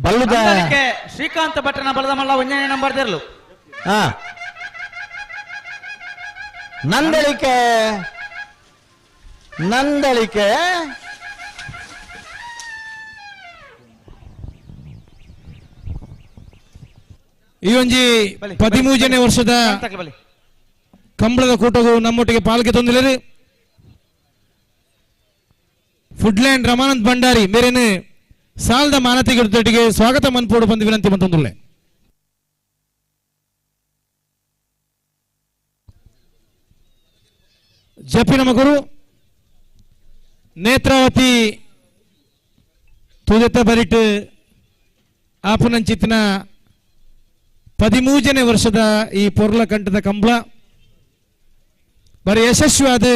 ಬಲ್ಲದಕ್ಕೆ ಶ್ರೀಕಾಂತ ಭಟ್ಟನ ಬಲದ ಮಲ್ಲ ಒಂಜನೇ ನಂಬರ್ ತೆರಲು ನಂದಳಿಕೆ ನಂದಳಿಕೆ ಈ ಒಂಜಿ 13ನೇ ವರ್ಷದ ಕಂಬಳದ ಕೂಟವು ನಮ್ಮೊಟ್ಟಿಗೆ ಪಾಲ್ಗೆ ತಂದಿಲ್ಲರು ಫುಡ್ಲ್ಯಾಂಡ್ ರಮಾನಂದ್ ಭಂಡಾರಿ ಮೇರೇನು ಸಾಲದ ಮಾನತೆಗೆ ಸ್ವಾಗತ ಮನ್ಪೋಡು ಬಂದು ವಿನಂತಿ ಬಂತಂದುಳ್ಳೆ ಜಪಿನ ಮಗುರು ನೇತ್ರಾವತಿ ತುದೆತ ಬರಿಟ್ ಆಪನಂಚಿತ್ನ 13ನೇ ವರ್ಷದ ಈ ಪೊರ್ಲ ಕಂಠದ ಕಂಬಳ ಬರೀ ಯಶಸ್ವಿಯಾದ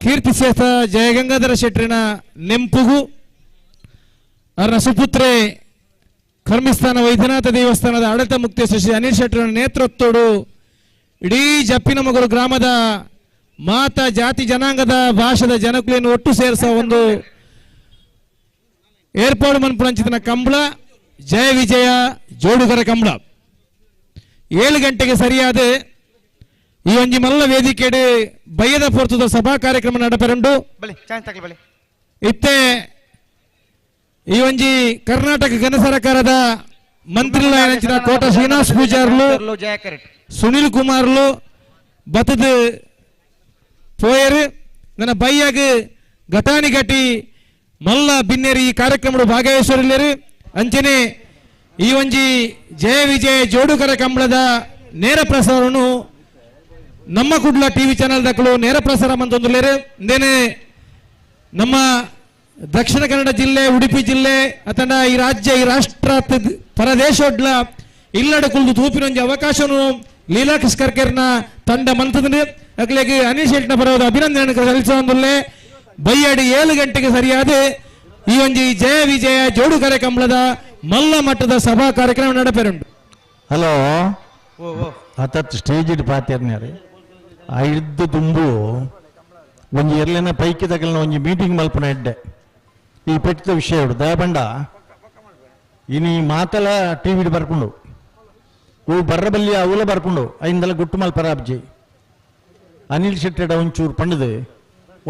ಕೀರ್ತಿಶೇಷ ಜಯಗಂಗಾಧರ ಶೆಟ್ಟರಿನ ನೆಂಪುಗು ಅವರ ಸುಪುತ್ರೆ ಕರ್ಮಿಸ್ಥಾನ ವೈದ್ಯನಾಥ ದೇವಸ್ಥಾನದ ಆಡಳಿತ ಮುಕ್ತೇಶ್ವರ ಶ್ರೀ ಅನಿಲ್ ಶೆಟ್ಟರ ನೇತೃತ್ವಡು ಇಡೀ ಜಪ್ಪಿನ ಮಗರು ಗ್ರಾಮದ ಮಾತಾ ಜಾತಿ ಜನಾಂಗದ ಭಾಷೆದ ಜನಕುಲಿಯನ್ನು ಒಟ್ಟು ಸೇರಿಸುವ ಒಂದು ಏರ್ಪಾಡು ಮನ್ಪುಳಂಚಿತನ ಕಂಬಳ ಜಯ ವಿಜಯ ಜೋಡುಗರ ಕಂಬಳ 7 ಗಂಟೆಗೆ ಸರಿಯಾದ ಈ ಒಂಜಿ ಮಲ್ಲ ವೇದಿಕೆಡ್ ಬಯ್ಯದ ಪೊರ್ತದ ಸಭಾ ಕಾರ್ಯಕ್ರಮ ನಡಪೆರಂಡು ಇತ್ತೆ ಈ ಒಂಜಿ ಕರ್ನಾಟಕ ಘನ ಸರ್ಕಾರದ ಮಂತ್ರಿಗಳ ಕೋಟ ಶ್ರೀನಿವಾಸ್ ಪೂಜಾರ್ಲು ಸುನಿಲ್ ಕುಮಾರ್ಲು ಬತದ ಪೋಯರ್ ನನ್ನ ಬೈಯಾಗ ಘಟಾನಿ ಘಟಿ ಮಲ್ಲ ಬಿನ್ನೇರಿ ಈ ಕಾರ್ಯಕ್ರಮ ಭಾಗವಹಿಸಲಿರು ಅಂಚನೆ ಈ ಒಂಜಿ ಜಯ ವಿಜಯ ಜೋಡುಕರ ಕಂಬಳದ ನೇರ ಪ್ರಸಾರವನ್ನು ನಮ್ಮ ಕುಡ್ಲ ಟಿವಿ ಚಾನೆಲ್ ದಕ್ಕಲು ನೇರ ಪ್ರಸಾರ ಮಂತೊಂದುಲ್ಲೇರು ಇಂದೇನೆ ನಮ್ಮ ದಕ್ಷಿಣ ಕನ್ನಡ ಜಿಲ್ಲೆ ಉಡುಪಿ ಜಿಲ್ಲೆ ಅತಂಡ ಈ ರಾಜ್ಯ ಈ ರಾಷ್ಟ್ರ ಪರದೇಶೋಡ್ಲ ಇಲ್ಲಡ ಕುಲ್ದು ತೂಪಿನೊಂಜಿ ಅವಕಾಶವನ್ನು ಲೀಲಾ ಕಿಸ್ಕರ್ಕರ್ನ ತಂಡ ಮಂತದ ಅಕ್ಲೆಗೆ ಅನಿಲ್ ಶೆಟ್ಟಿನ ಪರವಾದ ಅಭಿನಂದನೆ ಸಲ್ಲಿಸುವಂದುಲ್ಲೆ ಬೈಯಾಡಿ 7 ಗಂಟೆಗೆ ಸರಿಯಾದ ಈ ಒಂಜಿ ಜಯ ವಿಜಯ ಜೋಡುಕರೆ ಕಂಬಳದ ಮಲ್ಲ ಮಟ್ಟದ ಸಭಾ ಕಾರ್ಯಕ್ರಮ ನಡಪೆರುಂಡು. ಹಲೋ ಅತತ್ ಸ್ಟೇಜ್ ಇಡ್ ಪಾತಿರ್ನಾರೆ ಐದು ತುಂಬು ಒಂಜಿ ಎರ್ಲೆನ ಪೈಕಿ ತಗಲಿನ ಒಂಜಿ ಮೀಟಿಂಗ್ ಮಲ್ಪನ ಎಡ್ಡೆ ಈ ಪೆಟ್ಟಿದ ವಿಷಯ ದಯಪಂಡ ಇನಿ ಮಾತಲ ಟಿವಿಡ್ ಬರ್ಕೊಂಡು ಹೂ ಬರ್ರಬಲ್ಲಿ ಅವಲ ಬರ್ಕೊಂಡು ಐಂದಲ ಗುಟ್ಟು ಮಲ್ಪರ ಅಬ್ಜಿ ಅನಿಲ್ ಶೆಟ್ಟೆಡ ಒಂಚೂರು ಪಂಡದು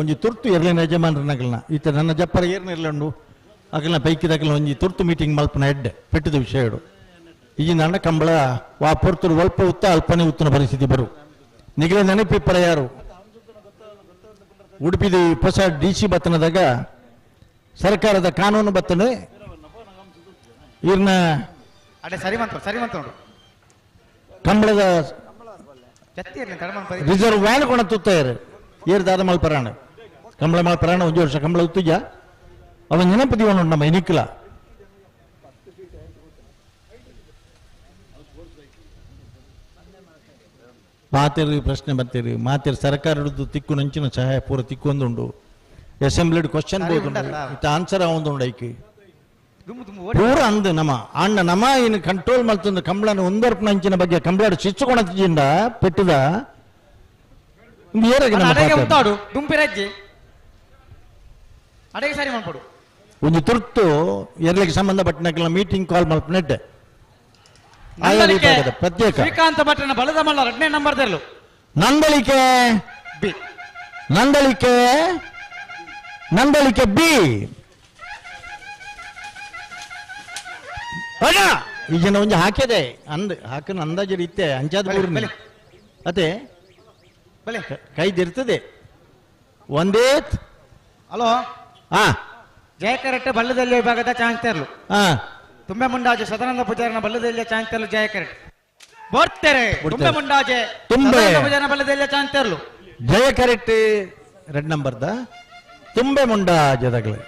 ಒಂಜಿ ತುರ್ತು ಎರ್ಲಿನ ಯಜಮಾನರನಗಲ್ನ ಈತ ನನ್ನ ಜಪ್ಪರ ಏರ್ನಿರ್ಲಂಡು ಅಗಲ್ನ ಪೈಕಿ ತಗಲಿನ ಒಂಜಿ ತುರ್ತು ಮೀಟಿಂಗ್ ಮಲ್ಪನ ಎಡ್ಡೆ ಪೆಟ್ಟಿದ ವಿಷಯ ಈ ನನ್ನ ಕಂಬಳ ವಾ ಪೊರ್ತರು ಒಲ್ಪ ಉತ್ತ ಅಲ್ಪನೆ ಉತ್ತನ ಪರಿಸ್ಥಿತಿ ಬರು ನಿಗಲ ನೆನಪಿಪ್ಪರ ಯಾರು ಉಡುಪಿದ ಹೊಸ DC ಬತ್ತನದಾಗ ಸರ್ಕಾರದ ಕಾನೂನು ಬತ್ತನೆ ಇರ್ನ ಕಂಬಳದ ರಿಸರ್ವ್ ವ್ಯಾನ್ ಕೊಣ ತುತ್ತಾರೆ ಏರ್ದಾದ ಮಲ್ಪರಾಣ ಕಂಬಳ ಮಲ್ಪರಾಣ 1 ವರ್ಷ ಕಂಬಳ ಉತ್ತುಜ ಅವನ್ ನೆನಪದಿವನು ನಮ್ಮ ಎನಿಕ್ಲ ಮಾತೇರಿ ಪ್ರಶ್ನೆ ಬರ್ತೀರಿ ಮಾತೇರಿ ಸರ್ಕಾರದ್ದು ತಿಕ್ಕು ನಂಚಿನ ಸಹಾಯ ಪೂರ ತಿಕ್ಕೊಂದುಂಡು ಅಸೆಂಬ್ಲಿಡ್ ಕ್ವಶನ್ ಬೋದುಂಡು ಆನ್ಸರ್ ಆವೊಂದುಂಡು ಐಕಿ ಪೂರ ಅಂದು ನಮ್ಮ ಅಣ್ಣ ನಮ್ಮ ಇನ್ನು ಕಂಟ್ರೋಲ್ ಮಲ್ತಂದು ಕಂಬಳನ ಒಂದರ್ಪು ನಂಚಿನ ಬಗ್ಗೆ ಕಂಬಳ ಶಿಚ್ಚುಕೊಣತಿಂಡ ಪೆಟ್ಟದ ಒಂದು ತುರ್ತು ಎರಲಿಗೆ ಸಂಬಂಧಪಟ್ಟ ಮೀಟಿಂಗ್ ಕಾಲ್ ಮಲ್ಪನೆಡ್ಡೆ ಪ್ರತ್ಯೇಕ ಶ್ರೀಕಾಂತ ಭಟ್ರನ ಬಲದ ಮಲ್ಲ 2ನೇ ನಂಬರ್ ತೆರಲು ನಂದಳಿಕೆ ಬಿ ಈ ಜನ ಒಂಜಿ ಹಾಕಿದೆ ಹಾಕನ ಅಂದಾಜು ಇತ್ತೆ ಅಂಚಾದ ಅದೇ ಕೈದಿರ್ತದೆ ಒಂದೇ ಹಲೋ ಜಯಕರಟ್ಟೆ ಬಲ್ಲದಲ್ಲಿ ವಿಭಾಗದ ಚಾನ್ಸ್ ತೆರಲು ತುಂಬೆ ಮುಂಡಾಜೆ ಸದಾನಂದ ಪೂಜಾರನ ಬಲ್ಲದಲ್ಲಿ ಚಾನ್ಸ್ ತೆರಲು ಜಯಕರಟ್ಟೆ ಬರ್ತಾರೆ ತುಂಬೆ ಮುಂಡಾಜೆ ಪೂಜಾರನ ಬಲ್ಲದಲ್ಲಿ ಚಾನ್ಸ್ ತೆರಲು ಜಯಕರಟ್ಟೆ 2 ನಂಬರ್ದ ತುಂಬೆ ಮುಂಡಾಜೆದಾಗಲೇ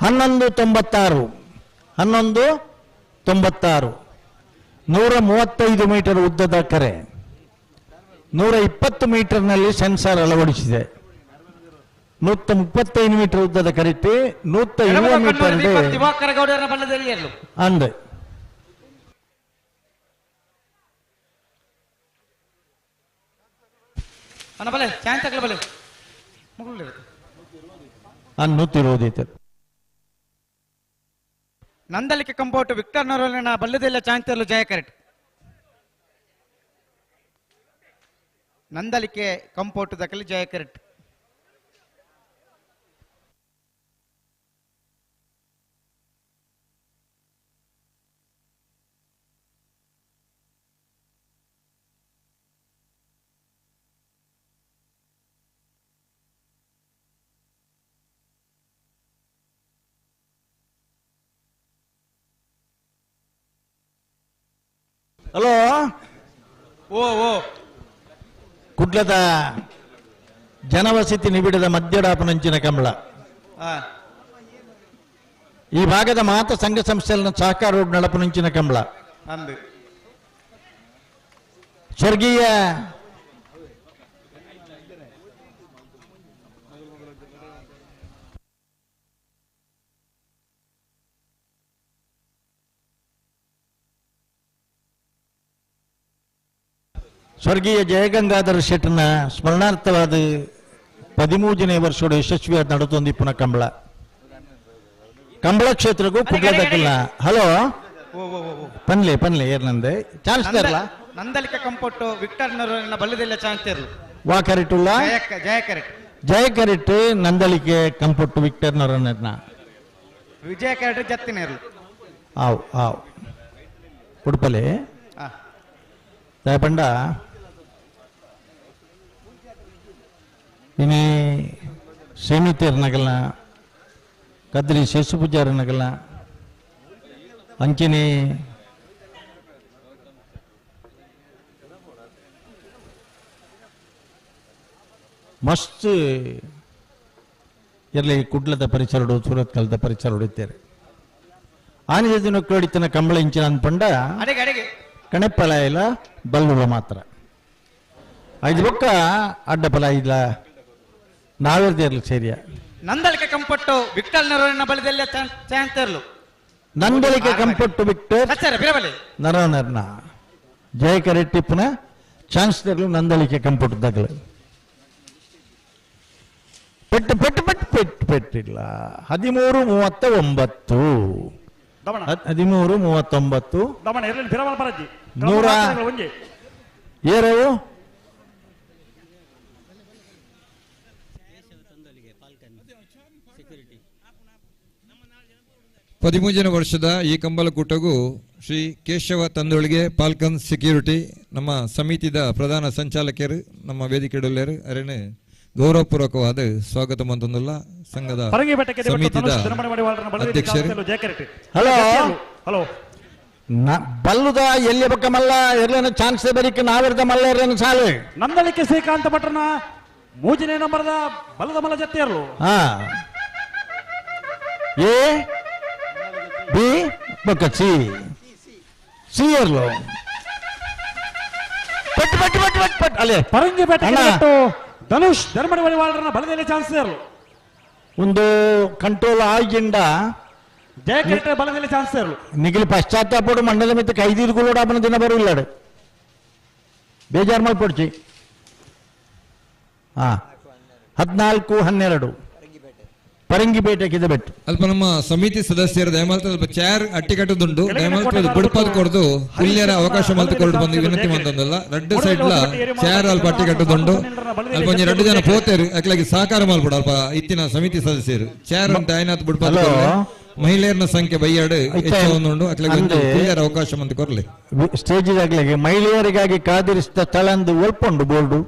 1196 135 ಮೀಟರ್ ಉದ್ದದ ಕರೆ 120 ಮೀಟರ್ನಲ್ಲಿ ಸೆನ್ಸಾರ್ ಅಳವಡಿಸಿದೆ 135 ಮೀಟರ್ ಉದ್ದದ ಕರೆಟ್ಟು 120 ಮೀಟರ್ ಅಂದೆ ಅನ್ನುತ್ತಿರುವುದೈತೆ ನಂದಲಿಕೆ ಕಂಪೌಟ್ ವಿಕ್ಟರ್ ನರಲಿನ ಬಲ್ಲದೆಲ್ಲ ಚಾಂತಲು ಜಯಕರಟ್ ನಂದಲಿಕೆ ಕಂಪೌಟ್ ದಕ್ಕಲಿ ಜಯಕರಟ್ ಹಲೋ ಕುಡ್ಲದ ಜನವಸತಿ ನಿಬಿಡದ ಮಧ್ಯಡಾಪನಂಚಿನ ಕಂಬಳ ಈ ಭಾಗದ ಮಾತ ಸಂಘ ಸಂಸ್ಥೆಗಳ ಸಹಕಾರ ರೋಡ್ ನಡಪನಂಚಿನ ಕಂಬಳ ಸ್ವರ್ಗೀಯ ಸ್ವರ್ಗೀಯ ಜಯಗಂಗಾಧರ ಶೆಟ್ಟನ ಸ್ಮರಣಾರ್ಥವಾದ 13ನೇ ವರ್ಷದ ಯಶಸ್ವಿಯಾದ ನಡುತ್ತೊಂದಿಪ್ಪುನ ಕಂಬಳ ಕ್ಷೇತ್ರಕ್ಕೂ ಕುಡ್ಲದಕ್ಕಿಲ್ಲ. ಹಲೋ ಪನ್ಲೆ ಏರ್ನಂದೆ ಚಾನ್ಸ್ ತರಲ್ಲ ನಂದಲಿಕೆ ಕಂಪೊಟ್ಟು ವಿಕ್ಟರ್ ನರನ ಬಲ್ಲದೆಲ್ಲ ಚಾನ್ಸ್ ತರಲು ವಾ ಕರೆಕ್ಟುಲ್ಲ ಜಯ ಕರೆಕ್ಟ್ ನಂದಲಿಕೆ ಕಂಪೊಟ್ಟು ವಿಕ್ಟರ್ ನರನ ವಿಜಯ ಕರೆಕ್ಟ್ ಜತ್ತಿನೇರ್ಲು ಆವ್ ಉಡುಪಲೆ ದಯಪಂಡ ಇನಿ ಸೇಮಿತೇರ್ನಗಲ್ಲ ಕದ್ರಿ ಶೇಷು ಪೂಜಾರನಗಲ್ಲ ಅಂಚನೆ ಮಸ್ತ್ ಇರಲಿ ಕುಡ್ಲದ ಪರಿಸರಡು ಸೂರತ್ ಕಾಲದ ಪರಿಸರ ಹೊಡಿತಾರೆ ಆನೆ ದಿನ ಹೊಡಿತನ ಕಂಬಳ ಇಂಚಿನ ಅಂದ್ಪಂಡ ಕಣೆಪ್ಪಲ ಇಲ್ಲ ಬಲ್ಲುಳ ಮಾತ್ರ ಐದು ಬೊಕ್ಕ ಅಡ್ಡಪಲ ಇಲ್ಲ ನಾವೇರ್ದೇ ಇರ್ಲಿ ಸೇರಿಯ ನಂದಲಿಕೆ ಕಂಪೊಟ್ಟು ವಿಕ್ಟರ್ ನರನ ಬಲ್ಲದೆಲ್ಲ ಚಾನ್ಸ್ ತರಲು ನಂದಲಿಕೆ ಕಂಪೊಟ್ಟು ವಿಕ್ಟರ್ ನರನರ್ನ ಜಯ ಕರೆಟ್ಟಿಪ್ಪನ ಚಾನ್ಸ್ ತರಲು ನಂದಲಿಕೆ ಕಂಪೊಟ್ಟು ದಗಲು ಪೆಟ್ಟಿಲ್ಲ 13:39 ನೂರ ಏರವು ಹದಿಮೂರನೇ ವರ್ಷದ ಈ ಕಂಬಳಕೂಟಗೂ ಶ್ರೀ ಕೇಶವ ತಂದೊಳಿಗೆ ಪಾಲ್ಕನ್ ಸೆಕ್ಯೂರಿಟಿ ನಮ್ಮ ಸಮಿತಿದ ಪ್ರಧಾನ ಸಂಚಾಲಕರು ನಮ್ಮ ವೇದಿಕೆಡುಲ್ಲರು ಅರೇನು ಗೌರವಪೂರ್ವಕವಾದ ಸ್ವಾಗತ ಮಂತಂದುಲ್ಲ ಸಂಘದ ಸಮಿತಿದ ಅಧ್ಯಕ್ಷರು. ಹಲೋ ಬಲ್ಲುದ ಎಲ್ಲಿ ಬಕ್ಕ ಮಲ್ಲ ಎರ್ಲೇನ ಚಾನ್ಸ್ ಬರೀಕ ನಾವಿರ್ದ ಮಲ್ಲ ಎರ್ಲೇನ ಸಾಲು ನಂದಲಿಕೆ ಶ್ರೀಕಾಂತ ಭಟ್ರನ 3ನೇ ನಂಬರ್ದ ಬಲ್ಲದ ಮಲ್ಲ ಜತ್ತೆಯರು ಎ ಬಿ ಬಕ್ಕ ಸಿ ಇರ್ಲು ಪಟ್ ಅಲ್ಲೇ ಪರಂಗಿ ಬೆಟ್ಟ ಧನುಷ್ ಧರ್ಮಡಿ ವಳಿವಾಳರನ್ನ ಬಲದಲ್ಲಿ ಚಾನ್ಸ್ ಇರಲು ಒಂದು ಕಂಟ್ರೋಲ್ ಆಗಿಂಡ ಜಯಕೇಟ ಬಲದಲ್ಲಿ ಚಾನ್ಸ್ ಇರಲು ನಿಖಿಲ್ ಪಶ್ಚಾತ್ತಾಪಡು ಮಂಡಲ ಮಿತ್ತ ಕೈದೀರ್ಗಳು ಅವನ ದಿನ ಬರುವುದಿಲ್ಲ ಬೇಜಾರು ಮಾಡ್ಕೊಡ್ಚಿ 14-12 ಪರಂಗಿಪೇಟೆಗಿದ ಬೆಟ್ಟು ಅಲ್ಪ ನಮ್ಮ ಸಮಿತಿ ಸದಸ್ಯರು ದಯಮಾಲ್ತ ಸ್ವಲ್ಪ ಚೇರ್ ಅಟ್ಟಿ ಕಟ್ಟುದುಂಟು ದಯಮಾಲ್ತ ಬುಡಪಾದ ಕೊಡ್ದು ಹುಲ್ಯರ ಅವಕಾಶ ಮಲ್ತು ಕೊರಡು ಬಂದು ವಿನಂತಿ ಮಂತಂದಲ್ಲ ರೆಡ್ ಸೈಡ್ ಚೇರ್ ಅಲ್ಪ ಅಟ್ಟಿ ಕಟ್ಟುದುಂಟು ಅಲ್ಪ ಒಂಜಿ 2 ಜನ ಪೋತೇರು ಅಕ್ಲಾಗಿ ಸಹಕಾರ ಮಾಡ್ಬಿಡ ಅಲ್ಪ ಇತ್ತಿನ ಸಮಿತಿ ಸದಸ್ಯರು ಚೇರ್ ಅಂತ ಆಯ್ನಾತ್ ಬುಡಪಾದ ಮಹಿಳೆಯರ ಸಂಖ್ಯೆ ಬೈಯಾಡು ಹೆಚ್ಚುಂಡು ಅಕ್ಲಾಗಿ ಹುಲ್ಯರ ಅವಕಾಶ ಮಂತು ಕೊರ್ಲಿ ಸ್ಟೇಜ್ ಆಗ್ಲಾಗಿ ಮಹಿಳೆಯರಿಗಾಗಿ ಕಾದಿರಿಸಿದ ಸ್ಥಳ ಅಂದು ಒಲ್ಪುಂಡು ಬೋರ್ಡು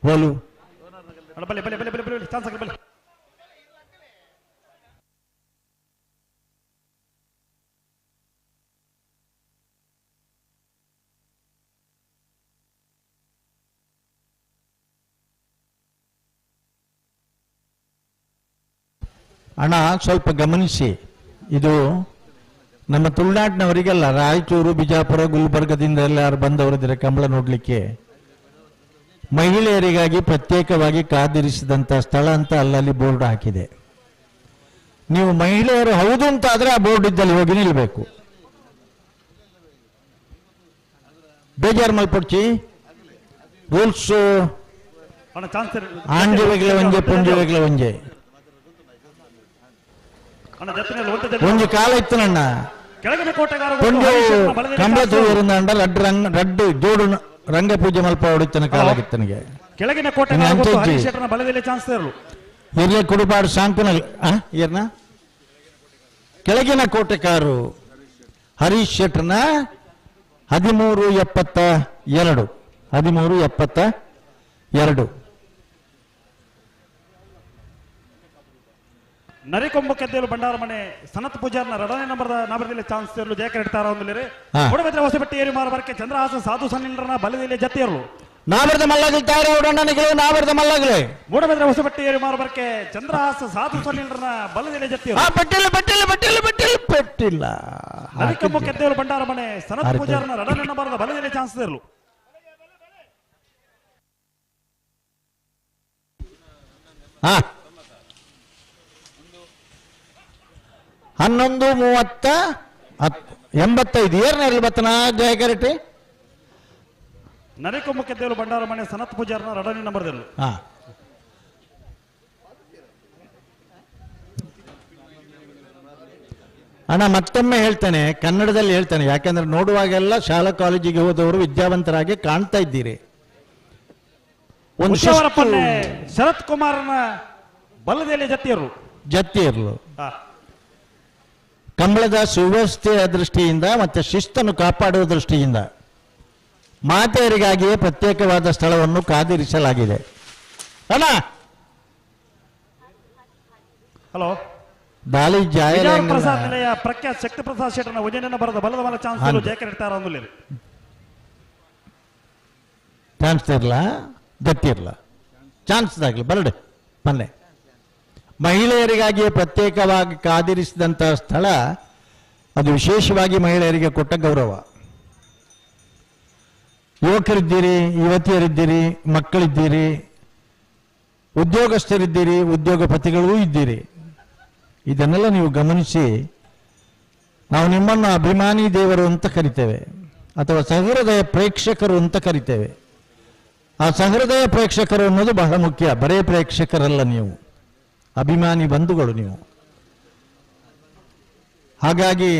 ಬೋಲು ಚಾನ್ಸ್ ಬಲೆ ಅಣ್ಣ ಸ್ವಲ್ಪ ಗಮನಿಸಿ, ಇದು ನಮ್ಮ ತುಳುನಾಡಿನವರಿಗೆಲ್ಲ ರಾಯಚೂರು ಬಿಜಾಪುರ ಗುಲ್ಬರ್ಗದಿಂದ ಎಲ್ಲಾರು ಬಂದವರಿದ್ರೆ ಕಂಬಳ ನೋಡ್ಲಿಕ್ಕೆ ಮಹಿಳೆಯರಿಗಾಗಿ ಪ್ರತ್ಯೇಕವಾಗಿ ಕಾದಿರಿಸಿದಂತ ಸ್ಥಳ ಅಂತ ಅಲ್ಲಲ್ಲಿ ಬೋರ್ಡ್ ಹಾಕಿದೆ. ನೀವು ಮಹಿಳೆಯರು ಹೌದು ಅಂತ ಆದ್ರೆ ಆ ಬೋರ್ಡ್ ಇದ್ದಲ್ಲಿ ಹೋಗಿ ನಿಲ್ಬೇಕು. ಬೇಜಾರು ಮಲ್ಪಡ್ಚಿ ರೂಲ್ಸ್ ಆಂಜವೆಗ್ಲೆ ಒಂಜೆ ಪುಂಜವೆಗ್ಲೆ ಒಂಜೆ ಒಂಜಿ ಕಾಲ ಇತ್ತು ನನ್ನ ಪುಂಜು ಕಂಬಳ ತೂರಿಂದ ರಡ್ಡು ಜೋಡು ರಂಗ ಪೂಜೆ ಮಲ್ಪ ಹೊಡಿತನ ಕಾಲ ಆಗಿತ್ತು ನನಗೆ. ಕೆಳಗಿನ ಕೋಟೆ ಬಲದಲ್ಲಿ ಚಾನ್ಸ್ ಇರ್ಲೆ ಕುಡಿಪಾಡು ಶಾಂಕನಲ್ ಏರ್ನ ಕೆಳಗಿನ ಕೋಟೆಕಾರು ಹರೀಶ್ ಶೆಟ್ರನ 1372 ನರಿಕೊಂಬ ಕೆದ್ದೇಲು ಬಂಡಾರ ಮನೆ ಸನತ್ ಪೂಜಾರ್ನ 2ನೇ ನಂಬರ್ದ ನಾಬರದಲ್ಲಿ ಚಾನ್ಸ್ ತೆರಲು ಜಯಕ ಇಡ್ತಾರ ಒಂದಿಲ್ಲರೆ ಕೊಡಬೆದ್ರೆ ಹೊಸಪಟ್ಟಿ ಏರಿ ಮಾರ ಬರ್ಕೆ ಚಂದ್ರಹಾಸ ಸಾಧು ಸನ್ನಿಲ್ರನ ಬಲದಲ್ಲಿ ಜತೆಯರು ನಾಬರದ ಮಲ್ಲಗಲ್ ತಾರ ಉಡಣ್ಣನಿಗಳು ನಾಬರದ ಮಲ್ಲಗಲೇ ಮೂಡಬೆದ್ರೆ ಹೊಸಪಟ್ಟಿ ಏರಿ ಮಾರ ಬರ್ಕೆ ಚಂದ್ರಹಾಸ ಸಾಧು ಸನ್ನಿಲ್ರನ ಬಲದಲ್ಲಿ ಜತೆಯರು ಪೆಟ್ಟಿಲ್ಲ ನರಿಕೊಂಬ ಕೆದ್ದೇಲು ಬಂಡಾರ ಮನೆ ಸನತ್ ಪೂಜಾರ್ನ 2ನೇ ನಂಬರ್ದ ಬಲದಲ್ಲಿ ಚಾನ್ಸ್ ತೆರಲು 11:85 ಏರ್ನಲ್ಲಿ ಬತ್ತನ ಜಯಕರಟಿ ನರಿಕೊಮ್ಮಕ್ಕೆದ್ದೇಲು ಬಂಡಾರ ಮನೆ ಸನತ್ ಪೂಜಾರನ ರಡನಿ ನಂಬರ್ದೆಲ್ಲು. ಹಾ ಅಣ್ಣ ಮತ್ತೊಮ್ಮೆ ಹೇಳ್ತೇನೆ, ಕನ್ನಡದಲ್ಲಿ ಹೇಳ್ತೇನೆ, ಯಾಕಂದ್ರೆ ನೋಡುವಾಗೆಲ್ಲ ಶಾಲಾ ಕಾಲೇಜಿಗೆ ಹೋದವರು ವಿದ್ಯಾವಂತರಾಗಿ ಕಾಣ್ತಾ ಇದ್ದೀರಿ. ಒಂದು ಶರತ್ ಕುಮಾರನ ಬಲದಲ್ಲಿ ಜತ್ತಿಯರು ಕಂಬಳದ ಸುವ್ಯವಸ್ಥೆಯ ದೃಷ್ಟಿಯಿಂದ ಮತ್ತೆ ಶಿಸ್ತನ್ನು ಕಾಪಾಡುವ ದೃಷ್ಟಿಯಿಂದ ಮಾತೆಯರಿಗಾಗಿಯೇ ಪ್ರತ್ಯೇಕವಾದ ಸ್ಥಳವನ್ನು ಕಾದಿರಿಸಲಾಗಿದೆ. ಅಣ್ಣ ಹಲೋ ಬಾಲಿ ಜಾಯ ಪ್ರಸಾದ್ ನಿಲಯ ಪ್ರಖ್ಯಾತ್ ಶಕ್ತಿ ಪ್ರಸಾದ್ ಶೆಟ್ಟರ್ನ ಉಜನೆನ ಬರದ ಬಲದ ಮಲ ಚಾನ್ಸ್ ಜಯಕರಿಡ್ತಾರ ಅಂದುಲ್ಲ ಚಾನ್ಸ್ ಇರಲ್ಲ, ಗತ್ತಿರಲ್ಲ, ಚಾನ್ಸ್ ಆಗಲಿ ಬರಡೆ ಮೊನ್ನೆ ಮಹಿಳೆಯರಿಗಾಗಿಯೇ ಪ್ರತ್ಯೇಕವಾಗಿ ಕಾದಿರಿಸಿದಂತಹ ಸ್ಥಳ, ಅದು ವಿಶೇಷವಾಗಿ ಮಹಿಳೆಯರಿಗೆ ಕೊಟ್ಟ ಗೌರವ. ಯುವಕರಿದ್ದೀರಿ, ಯುವತಿಯರಿದ್ದೀರಿ, ಮಕ್ಕಳಿದ್ದೀರಿ, ಉದ್ಯೋಗಸ್ಥರಿದ್ದೀರಿ, ಉದ್ಯೋಗಪತಿಗಳೂ ಇದ್ದೀರಿ. ಇದನ್ನೆಲ್ಲ ನೀವು ಗಮನಿಸಿ ನಾವು ನಿಮ್ಮನ್ನು ಅಭಿಮಾನಿ ದೇವರು ಅಂತ ಕರಿತೇವೆ ಅಥವಾ ಸಹೃದಯ ಪ್ರೇಕ್ಷಕರು ಅಂತ ಕರಿತೇವೆ. ಆ ಸಹೃದಯ ಪ್ರೇಕ್ಷಕರು ಅನ್ನೋದು ಬಹಳ ಮುಖ್ಯ. ಬರೇ ಪ್ರೇಕ್ಷಕರಲ್ಲ, ನೀವು ಅಭಿಮಾನಿ ಬಂಧುಗಳು ನೀವು. ಹಾಗಾಗಿ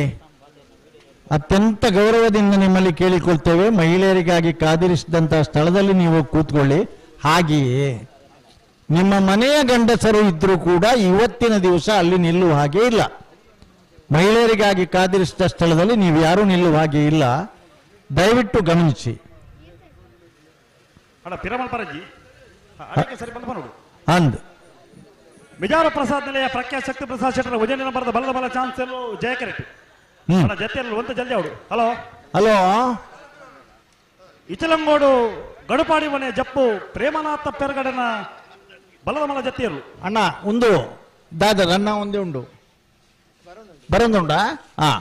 ಅತ್ಯಂತ ಗೌರವದಿಂದ ನಿಮ್ಮಲ್ಲಿ ಕೇಳಿಕೊಳ್ತೇವೆ, ಮಹಿಳೆಯರಿಗಾಗಿ ಕಾದಿರಿಸಿದಂತಹ ಸ್ಥಳದಲ್ಲಿ ನೀವು ಕೂತ್ಕೊಳ್ಳಿ. ಹಾಗೆಯೇ ನಿಮ್ಮ ಮನೆಯ ಗಂಡಸರು ಇದ್ರೂ ಕೂಡ ಇವತ್ತಿನ ದಿವಸ ಅಲ್ಲಿ ನಿಲ್ಲುವ ಹಾಗೆ ಇಲ್ಲ. ಮಹಿಳೆಯರಿಗಾಗಿ ಕಾದಿರಿಸಿದ ಸ್ಥಳದಲ್ಲಿ ನೀವು ಯಾರೂ ನಿಲ್ಲುವ ಹಾಗೆ ಇಲ್ಲ, ದಯವಿಟ್ಟು ಗಮನಿಸಿ. ಅಂದ್ ವಿಜಾರ ಪ್ರಸಾದ್ ನಿಲಯ ಪ್ರಖ್ಯಾತ್ ಶಕ್ತಿ ಪ್ರಸಾದ್ ಶೆಟ್ಟರ್ ಉಜನೆನ ಬರದ ಬಲದ ಬಲ ಚಾನ್ಸ್ ಜಯಕರಿಟ್ ಜೊತೆಯಲ್ಲಿ ಒಂದು ಜಲ್ದಿ ಅವಡು. ಹಲೋ ಹಲೋ ಇಚಲಂಗೋಡು ಗಡುಪಾಡಿ ಮನೆ ಜಪ್ಪು ಪ್ರೇಮನಾಥ ಪೆರ್ಗಡನ ಬಲದ ಮಲ ಜೊತೆಯರು ಅಣ್ಣ ಒಂದು ದಾದರ್ ಅಣ್ಣ ಒಂದೇ ಉಂಡು ಬರೋದುಂಡ. ಹಾ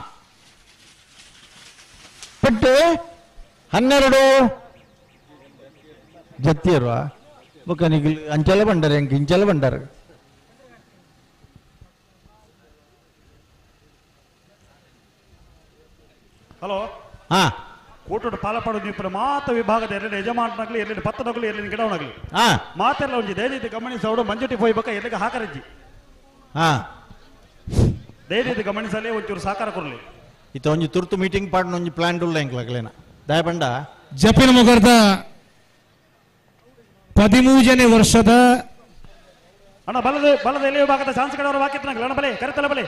ಪಟ್ಟು 12 ಜತ್ತಿಯರು ಬೊಕ್ಕ ನಿಗಿಲ್ ಅಂಚಲ ಬಂಡಾರೆ ಎಂಕ್ ಇಂಚಲ ಬಂಡಾರ. ಹಲೋ ಹಾ ಕೋಟೋಡು ಪಾಲಪಾಡು ನೀವು ಮಾತ ವಿಭಾಗದ ಎರಡು ಯಜಮಾನನಾಗ್ಲಿ ಎರಡು ಪತ್ತನಾಗ್ಲಿ ಎರಡು ಗಿಡವನಾಗ್ಲಿ ಮಾತೆಲ್ಲ ಒಂಜಿ ದಯವಿಟ್ಟು ಗಮನಿಸೋಡು ಮಂಜುಟಿ ಹೋಯ್ಬೇಕ ಎಲ್ಲಿಗೆ ಹಾಕರಜ್ಜಿ ದಯವಿಟ್ಟು ಗಮನಿಸಲೇ ಒಂಚೂರು ಸಾಕಾರ ಕೊಡ್ಲಿ. ಇತ್ತ ಒಂಜಿ ತುರ್ತು ಮೀಟಿಂಗ್ ಪಾಡ್ನ ಒಂಜಿ ಪ್ಲಾನ್ ಉಳ್ಳ ಎಂಕ್ಲಾಗ್ಲೇನ ದಯ ಬಂಡ ಜಪಿನ ಮುಗರ್ದ 13ನೇ ವರ್ಷದ ಅಣ್ಣ ಬಲದ ಎಲೆ ವಿಭಾಗದ ಚಾನ್ಸ್ ಕಡೆಯವರು ವಾಕ್ಯತ್ನಾಗ್ಲಿ ಅಣ್ಣ ಬಲೆ ಕರೆತಲ ಬಲೆ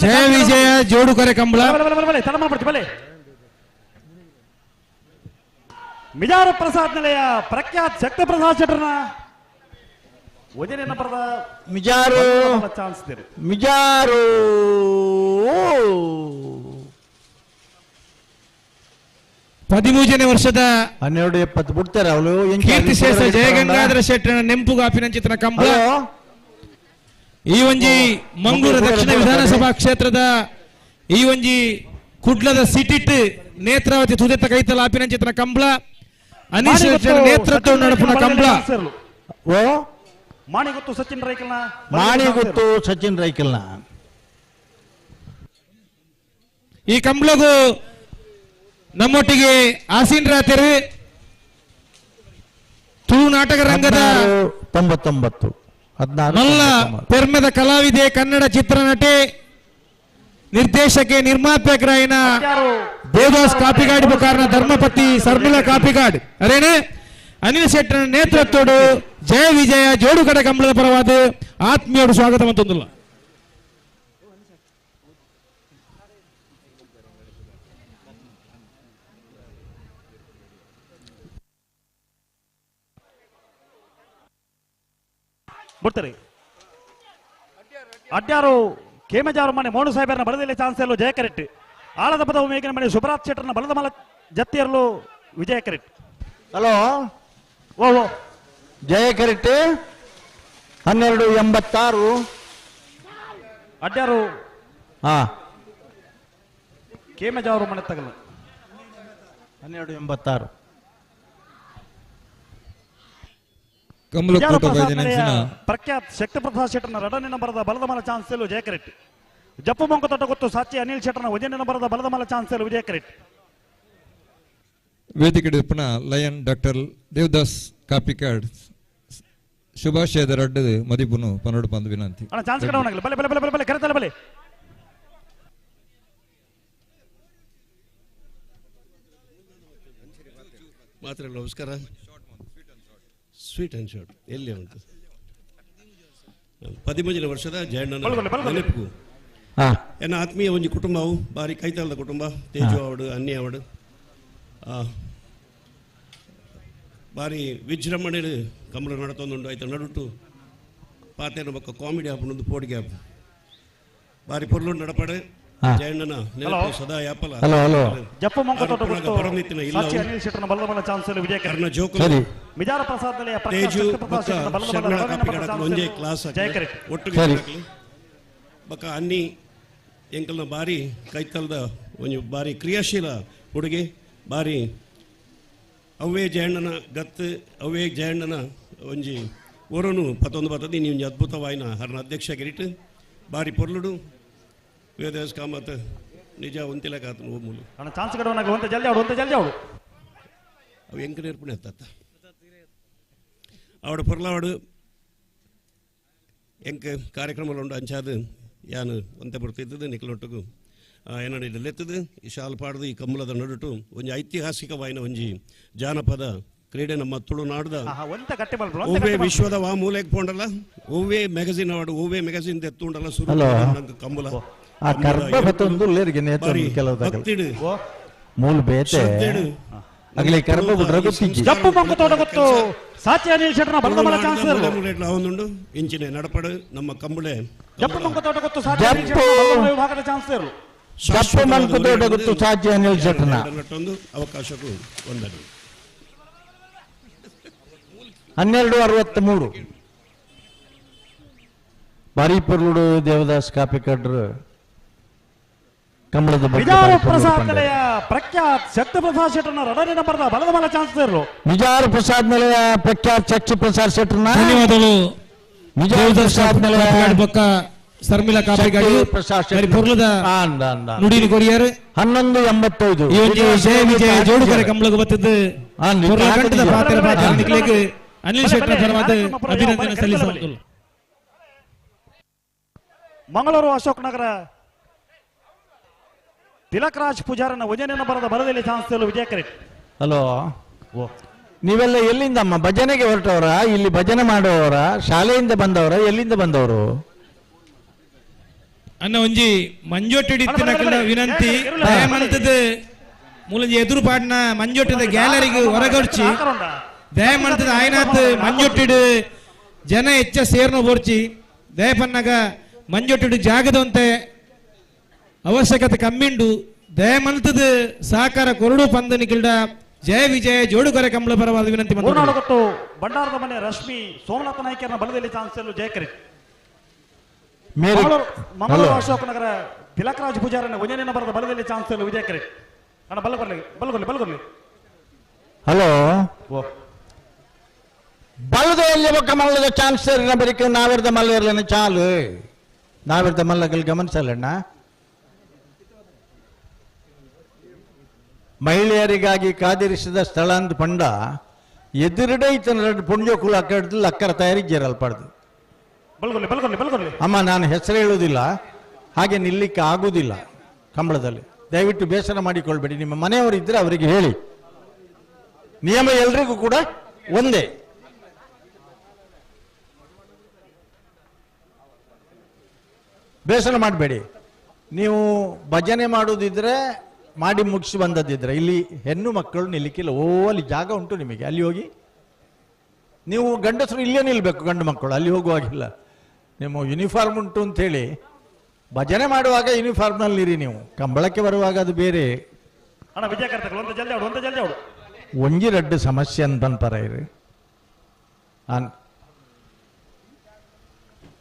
ಜಯ ವಿಜಯ ಜೋಡುಕರೆ ಕಂಬಳ ಬಲೆ ಮಿಜಾರು ಪ್ರಸಾದ್ ನಿಲಯ ಪ್ರಖ್ಯಾತ್ ಶಕ್ತಿ ಪ್ರಸಾದ್ ಶೆಟ್ಟರ್ನ ಒಜನೆನ ಬರದ ಮಿಜಾರು ಚಾನ್ಸ್ ಮಿಜಾರು 13ನೇ ವರ್ಷದ 1270 ಬಿಡ್ತಾರೆ ಅವಳು ಕೀರ್ತಿಶೇಷ ಜಯಗಂಗಾಧರ ಶೆಟ್ಟರ್ನ ನೆಂಪುಗಾಪಿನಂಚಿತನ ಕಂಬಳ ಈ ಒಂಜಿ ಮಂಗಳೂರು ದಕ್ಷಿಣ ವಿಧಾನಸಭಾ ಕ್ಷೇತ್ರದ ಈ ಒಂಜಿ ಕುಡ್ಲದ ಸಿಟಿಟ್ ನೇತ್ರಾವತಿ ತುದೆತ್ತ ಕೈತಲ ಆಪಿನಂಚಿತನ ಕಂಬಳ ಅನೀಶ್ ನೇತೃತ್ವ ನಡಪುನ ಕಂಬಳ ಓ ಮಾಣಿಗುತ್ತು ಸಚಿನ್ ರೈಕಲ್ನ ಮಾಣಿಗುತ್ತು ಸಚಿನ್ ರೈಕಲ್ನ ಈ ಕಂಬಳಗೂ ನಮ್ಮೊಟ್ಟಿಗೆ ಆಸೀನರಾತಿರು ತುಳು ನಾಟಕ ರಂಗದ 99 ಮಲ್ಲ ಪೆರ್ಮೆದ ಕಲಾವಿದೆ, ಕನ್ನಡ ಚಿತ್ರನಟಿ, ನಿರ್ದೇಶಕೆ, ನಿರ್ಮಾಪಕರಾಯಿನ ದೇವದಾಸ್ ಕಾಪಿಗಾಡ್ ಬುಕಾರ್ನ ಧರ್ಮಪತಿ ಸರ್ಮಿಳಾ ಕಾಪಿಗಾಡ್ ಅರೇನೆ ಅನಿಲ್ ಶೆಟ್ಟರ್ ನೇತೃತ್ವಡು ಜಯ ವಿಜಯ ಜೋಡುಕಡೆ ಕಂಬಳದ ಪರವಾದ ಆತ್ಮೀಯೋಡು ಸ್ವಾಗತ ಮಂತೊಂದುಲ್ಲ. ಬಿಡ್ತಾರೆ ಅಡ್ಯಾರು ಕೇಮಜಾರು ಮನೆ ಮೋನು ಸಾಹೇಬರನ ಬಲದಲ್ಲಿ ಚಾನ್ಸ್ ಎಲ್ಲೋ ಜಯ ಕರೆಕ್ಟ್. ಆಳದ ಪದ ಮೇಘನ ಮನೆ ಸುಬ್ರಾತ್ ಶೆಟ್ಟರ್ನ ಬಲದ ಮಲ ಜತ್ತಿಯರ್ಲು ವಿಜಯ ಕರೆಕ್ಟ್. ಹಲೋ ಓ ಜಯ ಕರೆಕ್ಟ್ 1286 ಅಡ್ಯಾರು ಹಾ ಕೇಮಜಾರು ಮನೆ ತಗಲ 1286 ಪ್ರಖ್ಯಾತ್ ಶಕ್ತಿ ಪ್ರಸಾದ್ ಶೆಟ್ಟರ್ನ ರಡನಿನ ಬರದ ಬಲದ ಮಲ ಚಾನ್ಸ್ ಎಲ್ಲೋ ಜಯ ಕರೆಕ್ಟ್. ಜಪ್ಪು ಮಂಕ ತೊಟ್ಟ ಗೊತ್ತು ಸಾಚಿ ಅನಿಲ್ ಶೆಟ್ಟರ್ನ ವಜನಿನ ಬರದ ಬಲದ ಮಲ ಚಾನ್ಸ್ ಎಲ್ಲೋ ವಿಜಯ ಕರೆಕ್ಟ್. ವೇದಿಕೆ ಪುನ ಲಯನ್ ಡಾಕ್ಟರ್ ದೇವದಾಸ್ ಕಾಪಿಕಾಡ್ ಶುಭಾಶಯದ ರಡ್ಡದು ಮದಿಪುನು ಪನ್ನೋಡು ಪಂದು ವಿನಂತಿ. ಚಾನ್ಸ್ ಕಡೆ ಬಲೆ ಬಲೆ ಬಲೆ ಬಲೆ ಕರೆತಲ್ಲ ಬಲೆ. ಮಾತ್ರ ನಮಸ್ಕಾರ. ಸ್ವೀಟ್ ಅಂಡ್ ಶಾರ್ಟ್ ಎಲ್ಲಿ ಉಂಟು 13ನೇ ವರ್ಷದ ಜಯಣ್ಣನ ನೆನಪು ಎನ್ನ ಆತ್ಮೀಯ ಒಂಜಿ ಕುಟುಂಬವು ಬಾರಿ ಕೈತಲದ ಕುಟುಂಬ. ತೇಜು ಅವಡು ಅನ್ನಿ ಅವಡು ಬಾರಿ ವಿಜೃಂಭಣೆಡು ಕಮಲ ನಡತೊಂದುಂಡು ಐತ ನಡುಟು ಪಾತೆನ ಬೊಕ್ಕ ಕಾಮಿಡಿ ಆಪುಂಡು ಪೋಡಿಗೆ ಆಪು ಬಾರಿ ಪೊರ್ಲು ನಡಪಡೆ ಜಯಣ್ಣನ ನೆನಪು ಸದಾ ಯಾಪಲ ಜಪ್ಪ ಮಂಕತೋಟ ಗೊತ್ತು ಸಾಚಿ ಅನಿಲ್ ಶೆಟ್ಟರ್ನ ಬಲದ ಚಾನ್ಸ್ ವಿಜಯ ಕರ್ಣ ಜೋಕುಲು ಮಿಜಾರ ಪ್ರಸಾದ್ ನಿಲಯ ತೇಜು ಶರ್ಮಳ ಕಾಪಿಗಡ ಒಂಜೆ ಕ್ಲಾಸ್ ಒಟ್ಟಿಗೆ ಬಕ ಅನ್ನಿ ಎಂಕಲ್ನ ಬಾರಿ ಕೈತಲದ ಒಂಜಿ ಬಾರಿ ಕ್ರಿಯಾಶೀಲ ಹುಡುಗಿ ಬಾರಿ ಅವೇ ಜಯಣ್ಣನ ಗತ್ತು ಅವೇ ಜಯಣ್ಣನ ಒಂಜಿ ಓರನು ಪತ್ತೊಂದು ಬರ್ತದೆ ನೀವು ಅದ್ಭುತವಾಯಿನ ಹರನ ಅಧ್ಯಕ್ಷ ಗಿರಿಟ್ ಬಾರಿ ಪೊರ್ಲುಡು ವೇದಸ್ ಕಾಮತ್ ನಿಜ ಒಂತಿಲ ಕಾತು ಮೂಲು ಚಾನ್ಸ್ ಕಡೆ ಒಂತ ಜಲ್ದಿ ಅವಡು ಅವು ಎಂಕ ನೇರ್ಪಣೆ ಹತ್ತ ಅವಡ ಪೊರ್ಲಾವಡು ಎಂಕ ಕಾರ್ಯಕ್ರಮಗಳು ಉಂಡು ಅಂಚಾದು ಯಾನು ಒಂತೆ ಬರ್ತಿದ್ದದು ನಿಖಲೊಟ್ಟಿಗೂ ಏನಡಿಲೆತ್ತದು ಈ ಶಾಲು ಪಾಡ್ದು ಈ ಕಮ್ಮಲದ ನಡುಟು ಒಂಜಿ ಐತಿಹಾಸಿಕವಾಯಿನ ಒಂಜಿ ಜಾನಪದ ಕ್ರೀಡೆ ನಮ್ಮ ತುಳುನಾಡ್ದ ಓವೇ ವಿಶ್ವದ ವಾ ಮೂಲೆಗೆ ಪೋಂಡಲ್ಲ ಓವೇ ಮ್ಯಾಗಝಿನ್ ಅವಾರ್ಡ್ ಓವೇ ಮ್ಯಾಗಝಿನ್ ಎತ್ತುಂಡಲ್ಲ ಸುರು ಕಮ್ಮಲ ಮೂಲ ಬೇತೆ ಅಗಲಿ ಕರ್ಮ ಬಿಡ್ರ ಗೊತ್ತಿಜ್ಜಿ ಜಪ್ಪು ಮಂಕತೋಟ ಗೊತ್ತು ಸಾಚಿ ಅನಿಲ್ ಶೆಟ್ಟರ್ನ ಬಲದ ಬಲ ಚಾನ್ಸ್ ಅವನುಂಡು ಇಂಚಿನ ನಡಪಡು ನಮ್ಮ ಕಂಬಳೆ ಜಪ್ಪು ಮಂಕತೋಟ ಗೊತ್ತು ಸಾಚಿ ಅನಿಲ್ ಶೆಟ್ಟರ್ನ ಬಲದ ವಿಭಾಗದ ಚಾನ್ಸ್ ಇರಲು ಜಪ್ಪು ಮಂಕತೋಟ ಗೊತ್ತು ಸಾಚಿ ಅನಿಲ್ ಶೆಟ್ಟರ್ನ ನಟೊಂದು ಅವಕಾಶಕ್ಕೂ ಒಂದದು 1263 ಬಾರಿಪುರ್ಲುಡು ದೇವದಾಸ್ ಕಾಪಿಕಡ್ರು ಕಮಲದ ವಿಜಾರ ಪ್ರಸಾದ್ ನಿಲಯ ಪ್ರಖ್ಯಾತ್ ಶಕ್ತಿ ಪ್ರಸಾದ್ ಶೆಟ್ಟರ್ನ ರಡನೆ ಬರದ ಬಲದ ಬಲ ಚಾನ್ಸ್ ಇರಲು ವಿಜಾರ ಪ್ರಸಾದ್ ನಿಲಯ ಪ್ರಖ್ಯಾತ್ ಶಕ್ತಿ ಪ್ರಸಾದ್ ಶೆಟ್ಟರ್ನ ಧನ್ಯವಾದಗಳು. ದೇವದಾಸ್ ಕಾಪಿಕಾಡ್ ಬೊಕ್ಕ ಸರ್ಮಿಲಾ ಕಾಪಿಕಾಡ್ ಪರಿಪೂರ್ಣದ ನುಡಿನಿ ಕೊರಿಯರ್ 1185 ಈ ಒಂದು ಜಯ ವಿಜಯ ಜೋಡುಕರೆ ಕಮಲಗೆ ಬತ್ತದ್ದು ಕಂಠದ ಪಾತ್ರ ನಿಖಿಲೆಗೆ ಅನಿಲ್ ಶೆಟ್ಟರ್ ಪರವಾದ ಅಭಿನಂದನೆ ಸಲ್ಲಿಸುವುದು. ಮಂಗಳೂರು ಅಶೋಕ್ ನಗರ ತಿಲಕ್ ರಾಜ್ ಪೂಜಾರನ ವಜನೆಯನ್ನು ಬರದ ಬರದಲ್ಲಿ ಚಾನ್ಸ್ ವಿಜಯ ಕರೆಕ್ಟ್. ಹಲೋ, ನೀವೆಲ್ಲ ಎಲ್ಲಿಂದಮ್ಮ ಭಜನೆಗೆ ಹೊರಟವರ? ಇಲ್ಲಿ ಭಜನೆ ಮಾಡುವವರ? ಶಾಲೆಯಿಂದ ಬಂದವರ? ಎಲ್ಲಿಂದ ಬಂದವರು? ಅನ್ನ ಒಂಜಿ ಮಂಜೋಟಿಡಿತ್ತಿನ ವಿನಂತಿ ದಯಮಂತದ ಮೂಲಂಜಿ ಎದುರು ಪಾಡ್ನ ಮಂಜೋಟದ ಗ್ಯಾಲರಿಗೆ ಹೊರಗಡ್ಚಿ ದಯಮಂತದ ಆಯ್ನಾತ್ ಮಂಜೊಟ್ಟಿಡು ಜನ ಹೆಚ್ಚ ಸೇರ್ನ ಬೋರ್ಚಿ ದಯಪನ್ನಗ ಮಂಜೊಟ್ಟಿಡು ಜಾಗದಂತೆ ಅವಶ್ಯಕತೆ ಕಮ್ಮಿಂಡು ದಯಮಂತದ ಸಹಕಾರ ಕೊರಡು ಪಂದನಿ ಕಿಲ್ಡ ಜಯ ವಿಜಯ ಜೋಡುಕರೆ ಕಮಲ ಪರವಾದ ವಿನಂತಿ ಗೊತ್ತು. ಬಂಡಾರದ ಮನೆ ರಶ್ಮಿ ಸೋಮನಾಥ ನಾಯ್ಕರ್ನ ಬಲದಲ್ಲಿ ಚಾನ್ಸ್ ಜಯ ಕರೆ. ಮಂಗಳೂರು ಅಶೋಕ್ ನಗರ ತಿಲಕ್ ರಾಜ್ ಪೂಜಾರನ ವಜನೆಯನ್ನು ಬರದ ಬಲದಲ್ಲಿ ಚಾನ್ಸ್ ವಿಜಯ ಕರೆ. ಅಣ್ಣ ಬಲಗೊರ್ಲಿ. ಹಲೋ, ಬಲದಲ್ಲಿ ಒಕ್ಕ ಮಲ್ಲದ ಚಾನ್ಸ್ ಬರೀಕ ನಾವಿರ್ದ ಮಲ್ಲ ಇರ್ಲನ ಚಾಲು ನಾವಿರ್ದ ಮಲ್ಲಗಳು ಗಮನಿಸಲ್ಲಣ್ಣ. ಮಹಿಳೆಯರಿಗಾಗಿ ಕಾದಿರಿಸಿದ ಸ್ಥಳ ಅಂದ್ ಪಂಡ ಎದುರುಡೆ ಇತನ ಪುಣ್ಯಕುಲ ಅಕ್ಕಡ್ದು ಅಕ್ಕರ ತಯಾರಿಗೆ ಜೇರಲ್ಪಡ್ದು. ಅಮ್ಮ, ನಾನು ಹೆಸರು ಹೇಳುವುದಿಲ್ಲ, ಹಾಗೆ ನಿಲ್ಲಿಕ್ಕೆ ಆಗುವುದಿಲ್ಲ ಕಂಬಳದಲ್ಲಿ. ದಯವಿಟ್ಟು ಬೇಸರ ಮಾಡಿಕೊಳ್ಬೇಡಿ. ನಿಮ್ಮ ಮನೆಯವರು ಇದ್ರೆ ಅವರಿಗೆ ಹೇಳಿ. ನಿಯಮ ಎಲ್ರಿಗೂ ಕೂಡ ಒಂದೇ. ಬೇಸರ ಮಾಡಬೇಡಿ. ನೀವು ಭಜನೆ ಮಾಡುವುದಿದ್ರೆ ಮಾಡಿ ಮುಗಿಸಿ ಬಂದದ್ದಿದ್ರೆ ಇಲ್ಲಿ ಹೆಣ್ಣು ಮಕ್ಕಳು ನಿಲ್ಲಿಕ್ಕಿಲ್ಲ. ಅಲ್ಲಿ ಜಾಗ ಉಂಟು ನಿಮಗೆ, ಅಲ್ಲಿ ಹೋಗಿ. ನೀವು ಗಂಡಸರು ಇಲ್ಲೇ ನಿಲ್ಬೇಕು, ಗಂಡು ಮಕ್ಕಳು ಅಲ್ಲಿ ಹೋಗುವಾಗಿಲ್ಲ. ನಿಮ್ಮ ಯೂನಿಫಾರ್ಮ್ ಉಂಟು ಅಂತೇಳಿ ಭಜನೆ ಮಾಡುವಾಗ ಯೂನಿಫಾರ್ಮ್ನಲ್ಲಿ ಇರಿ. ನೀವು ಕಂಬಳಕ್ಕೆ ಬರುವಾಗ ಅದು ಬೇರೆ. ಒಂಜಿ ರಡ್ಡು ಸಮಸ್ಯೆ ಅಂತ ಬಂದ್ಪರ ಇರಿ.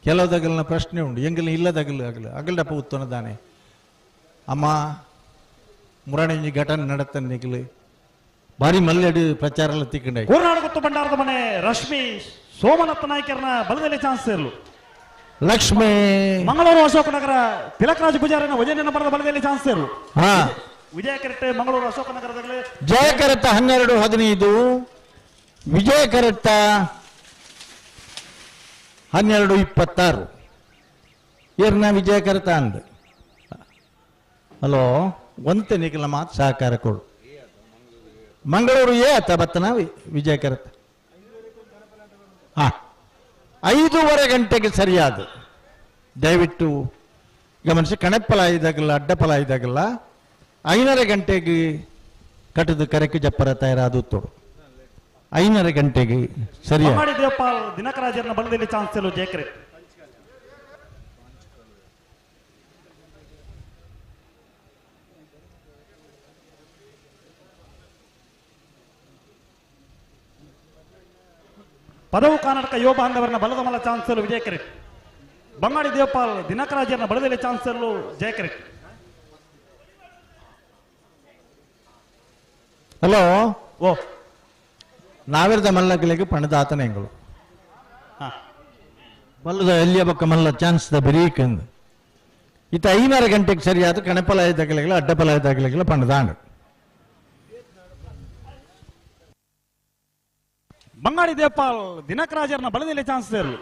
ಕೆಲವುದಗಲ್ನ ಪ್ರಶ್ನೆ ಉಂಟು, ಎಂಗಲ್ ಇಲ್ಲದಗಲು ಅಗಲ್ಡಪ್ಪ ಉತ್ತನದಾನೆ ಅಮ್ಮ ಮುರಾಣಿ ಘಟನೆ ನಡತನೆ ನಿಗಲು ಬಾರಿ ಮಲ್ಲೆಡು ಪ್ರಚಾರ ಎಲ್ಲ ತಿಕ್ಕಂಡ. ಕೋರ್ನಾಡು ಗೊತ್ತು ಬಂಡಾರದ ಮನೆ ರಶ್ಮಿ ಸೋಮನಾಥ ನಾಯ್ಕರ್ನ ಬಲದಲ್ಲಿ ಚಾನ್ಸ್ ಇರಲು. ಲಕ್ಷ್ಮಿ ಮಂಗಳೂರು ಅಶೋಕ್ ನಗರ ತಿಲಕ್ ರಾಜ್ ಪೂಜಾರನ ವಜನೆಯನ್ನು ಬರದ ಬಲದಲ್ಲಿ ಚಾನ್ಸ್ ಇರಲು. ವಿಜಯ ಕೆರೆಟ್ಟೆ ಮಂಗಳೂರು ಅಶೋಕನಗರದಲ್ಲಿ ಜಯ ಕರೆತ್ತ 12-15, ವಿಜಯ ಕರೆತ್ತ 12-26. ಏರ್ನ ವಿಜಯ ಕರೆತ ಅಂದ ಹಲೋ ಒಂತೆ ನಿಖಿಲ ಮಾತು ಸಹಕಾರ ಕೊಡು. ಮಂಗಳೂರು ಏತ ಬತ್ತನ ವಿಜಯ ಕರೆತ 5:15 ಗಂಟೆಗೆ ಸರಿಯಾದ. ದಯವಿಟ್ಟು ಗಮನಿಸಿ, ಕಣಪ್ಪಲ ಇದಾಗಲ್ಲ ಅಡ್ಡಪಲ ಇದಾಗಲ್ಲ 5:30 ಗಂಟೆಗೆ ಕಟ್ಟದ ಕರೆಕ್ಕೆ ಜಪ್ಪರ ತಯಾರಾದ ತೋಡು. 5:30 ಗಂಟೆಗೆ ಸರಿಯಾದ. ಮಾಡಿ ದೇವಪಾಲ್ ದಿನಕರಾಜರನ್ನ ಬಲದಲ್ಲಿ ಚಾನ್ಸ್ ಎಲ್ಲೋ ಜಯಕರೆ. ಪದವು ಕರ್ನಾಟಕ ಯುವ ಬಾಂಧವರನ್ನ ಬಲದ ಮಲ ಚಾನ್ಸ್ ಎಲ್ಲೋ ವಿಜಯ ಕೆರೆ. ಬಂಗಾಡಿ ದೇವಪಾಲ್ ದಿನಕರಾಜರನ್ನ ಬಲದಲ್ಲಿ ಚಾನ್ಸ್ ಎಲ್ಲೋ ಜಯಕರೆ. ಹಲೋ ಓ ನಾವಿರದ ಮಲ್ಲಗಳಿಗೆ ಪಣದಾತನೆಗಳು ಬಲ್ಲದ ಎಲ್ಲಿಯ ಬಕ್ಕ ಮಲ್ಲ ಚಾನ್ಸ್ ದ ಬರೀಕಂದು ಇತ 5:30 ಗಂಟೆಗೆ ಸರಿಯಾದ ಕಣಪಲಾಯ ತಗಲಿಗಳ ಅಡ್ಡಪಲಾಯ ತಗಲಿಗಳ ಪಣದಾಂಡು. ಬಂಗಾಡಿ ದೇವಪಾಲ್ ದಿನಕರಾಜರನ್ನ ಬಲದಲ್ಲಿ ಚಾನ್ಸ್ ಸೇರಲು.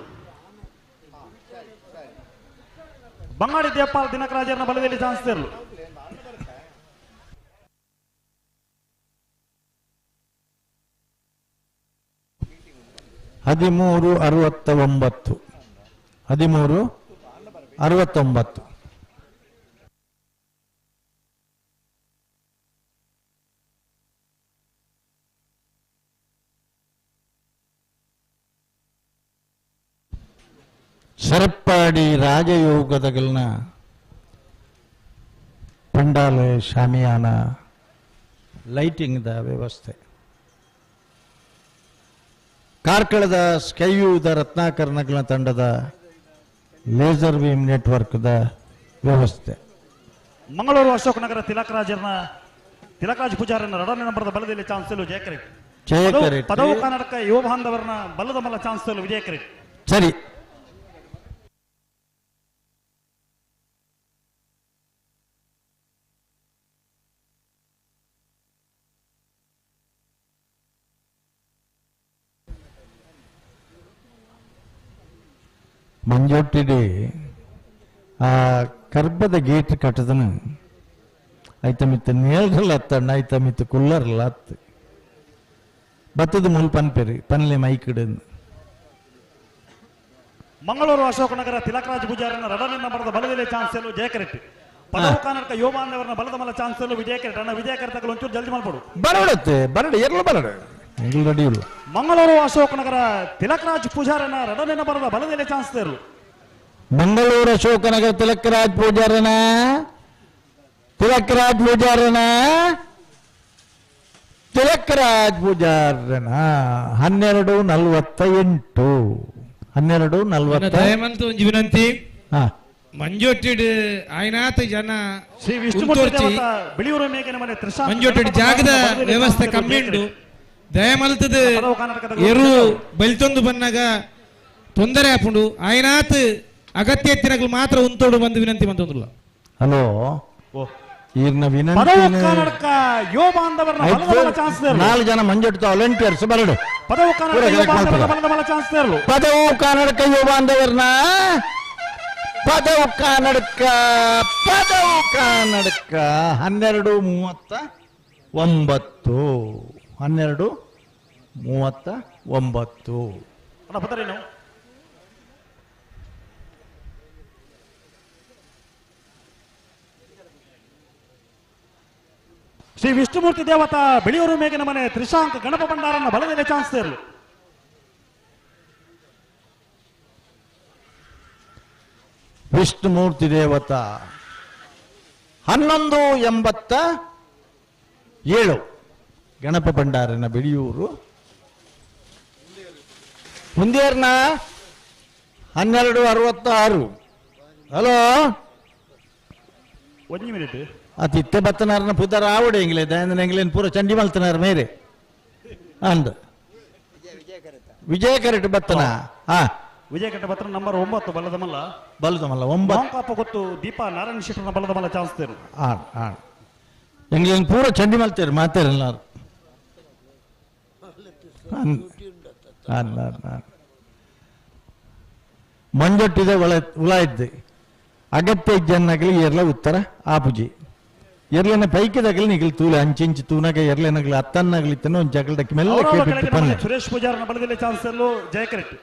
ಬಂಗಾಡಿ ದೇವಪಾಲ್ ದಿನಕರಾಜರನ್ನ ಬಲದಲ್ಲಿ ಚಾನ್ಸ್ ಸೇರಲು. ಹದಿಮೂರು 69. ಸರಪ್ಪಾಡಿ ರಾಜಯೋಗದಗಳನ್ನ ಪಂಡಾಲ ಶಾಮಿಯಾನ ಲೈಟಿಂಗ್ದ ವ್ಯವಸ್ಥೆ, ಕಾರ್ಕಳದ ಸ್ಕೈವ್ಯೂದ ರತ್ನಾಕರ್ಣಗಳ ತಂಡದ ಲೇಸರ್ ಬೀಮ್ ನೆಟ್ವರ್ಕ್ದ ವ್ಯವಸ್ಥೆ, ಮಂಗಳೂರು ಅಶೋಕನಗರ ತಿಲಕರಾಜ್ ಪೂಜಾರನ್ನ ರಡನೆ ನಂಬರದ ಬಲದಲ್ಲಿ ಚಾನ್ಸ್ ಎಲ್ಲೋ ಜಯಕರೆ. ಪದವು ಕರ್ನಾಟಕ ಯುವ ಬಾಂಧವರನ್ನ ಬಲ್ಲದ ಮಲ್ಲ ಚಾನ್ಸ್ ಎಲ್ಲೋ ವಿಜಯ ಕೆರೆ. ಸರಿ. ಮಂಜೊಟ್ಟಿಡಿ ಆ ಕರ್ಬದ ಗೇಟ್ ಕಟ್ಟದನ ಐತಮಿತ್ತ ನೇಲ್ರಲ್ಲ ಹತ್ತಣ್ಣ ಐತಮಿತ್ತ ಕುಲ್ಲರ್ಲ ಹತ್ತು ಬತ್ತದ ಮುಲ್ ಪನ್ಪೆರಿ ಪನ್ಲೆ ಮೈಕಿಡನ್. ಮಂಗಳೂರು ಅಶೋಕನಗರ ತಿಲಕರಾಜ್ ಪೂಜಾರನ್ನ ರಡನೆ ನಂಬರದ ಬಲದಲ್ಲಿ ಚಾನ್ಸ್ ಎಲ್ಲೋ ಜಯ ಕೆರೆಟ್. ಪದವು ಕರ್ನಾಟಕ ಯುವ ಬಾಂಧವರನ್ನ ಬಲದ ಮಲ್ಲ ಚಾನ್ಸ್ ಎಲ್ಲೋ ವಿಜಯ ಕೆರೆಟ್. ಅಣ್ಣ ವಿಜಯ ಕೆರೆತಗಳು ಒಂಚೂರು ಜಲ್ದಿ ಮಾಡ್ಬೋದು. ಬರಡತ್ತೆ ಬರಡು ಎಲ್ಲ ಬರಡು ರೆಡಿ ಇಲ್ಲ. ಮಂಗಳೂರು ಅಶೋಕನಗರ ತಿಲಕರಾಜ್ ಪೂಜಾರನ್ನ ರಡನೆ ನಂಬರದ ಬಲದಲ್ಲಿ ಚಾನ್ಸ್ ಸೇರಲು. ಮಂಗಳೂರು ಅಶೋಕನಗರ ತಿಲಕರಾಜ್ ಪೂಜಾರನ 12:48. ದಯಮಂತ ಒಂದು ವಿನಂತಿ, ಮಂಜೋಟಿಡ್ ಆಯ್ನಾತ ಜನ ಶ್ರೀ ವಿಷ್ಣುಮೂರ್ತಿ ಬಿಳಿಯೂರು ಮೇಘನ ಮನೆ ಮಂಜೋಟಿಡ್ ಜಾಗದ ವ್ಯವಸ್ಥೆ ಕಮ್ಮಿ ಉಂಟು. ದಯಮಲ್ತದ ಎರು ಬಲಿತೊಂದು ಬನ್ನಾಗ ತೊಂದರೆ ಆಪುಂಡು ಆಯ್ನಾತ್ ಅಗತ್ಯ ಎತ್ತಿನಗಳು ಮಾತ್ರ ಉಂತೋಡು ಬಂದು ವಿನಂತಿ ಬಂತಂದ್ರಲ್ಲ. ಹಲೋ ಈರ್ನ ವಿನಂತಿ 4 ಜನ ಮಂಜೊಟ್ಟು ವಾಲಂಟಿಯರ್ಸ್ ಬರಡು. ಪದವು ಕರ್ನಾಟಕ ಯುವ ಬಾಂಧವರನ್ನ ಪದವು ಕರ್ನಾಟಕ 12:39. ಶ್ರೀ ವಿಷ್ಣುಮೂರ್ತಿ ದೇವತಾ ಬಿಳಿಯೂರು ಮೇಘನ ಮನೆ ತ್ರಿಶಾಂಕ್ ಗಣಪ ಭಂಡಾರನ್ನ ಬಲದಲ್ಲಿ ಚಾನ್ಸ್ ಸೇರಲು. ವಿಷ್ಣುಮೂರ್ತಿ ದೇವತಾ 11:87 ಗಣಪ ಭಂಡಾರನ ಬಿಳಿಯೂರು. ಮುಂದೇರ್ನ 12:66. ಹಲೋ ಒಂದು ಮಿನಿಟ್ ಅತಿತ್ತೆ ಬತ್ತನಾರನ ಪುದರ ಆವಡೆ ಎಂಗ್ಲೆ ದಯಂದನ ಎಂಗ್ಲೇನ್ ಪೂರ ಚಂಡಿ ಮಲ್ತನಾರ ಮೇರೆ ಅಂದ ವಿಜಯ ಕರೆಟ್ ಬತ್ತನ ವಿಜಯ ಕರೆಟ್ ಬತ್ತನ ನಂಬರ್ 9 ಬಲದಮಲ್ಲ 9 ಕಾಪ ಗೊತ್ತು ದೀಪಾ ನಾರಾಯಣ ಶೆಟ್ಟರ್ನ ಬಲದಮಲ್ಲ ಚಾನ್ಸ್ ತೇರು. ಎಂಗ್ಲೇನ್ ಪೂರ ಚಂಡಿ ಮಲ್ತೇರು ಮಾತಾರಲ್ಲ ಮಂಜೊಟ್ಟಿದ ಉಳ ಇದ್ದೆ ಅಗತ್ಯ ಜನ್ನಗಲಿ ಎರ್ಲ ಉತ್ತರ ಆಪುಜಿ ಎರ್ಲೆನ ಪೈಕಿದಾಗಲಿ ನಿಗಲಿ ತೂಲೆ ಅಂಚಿಂಚು ತೂನಾಗ ಎರ್ಲೆನಗಲಿ ಅತ್ತನ್ನಾಗಲಿ ತನ್ನ ಒಂದು ಜಗಳಕ್ಕೆ ಮೆಲ್ಲ ಕೇಳ್ಬಿಟ್ಟು ಪನ್ನೆ ಸುರೇಶ್ ಪೂಜಾರನ ಬಲದಲ್ಲಿ ಚಾನ್ಸರ್ಲು ಜಯಕರೆಟ್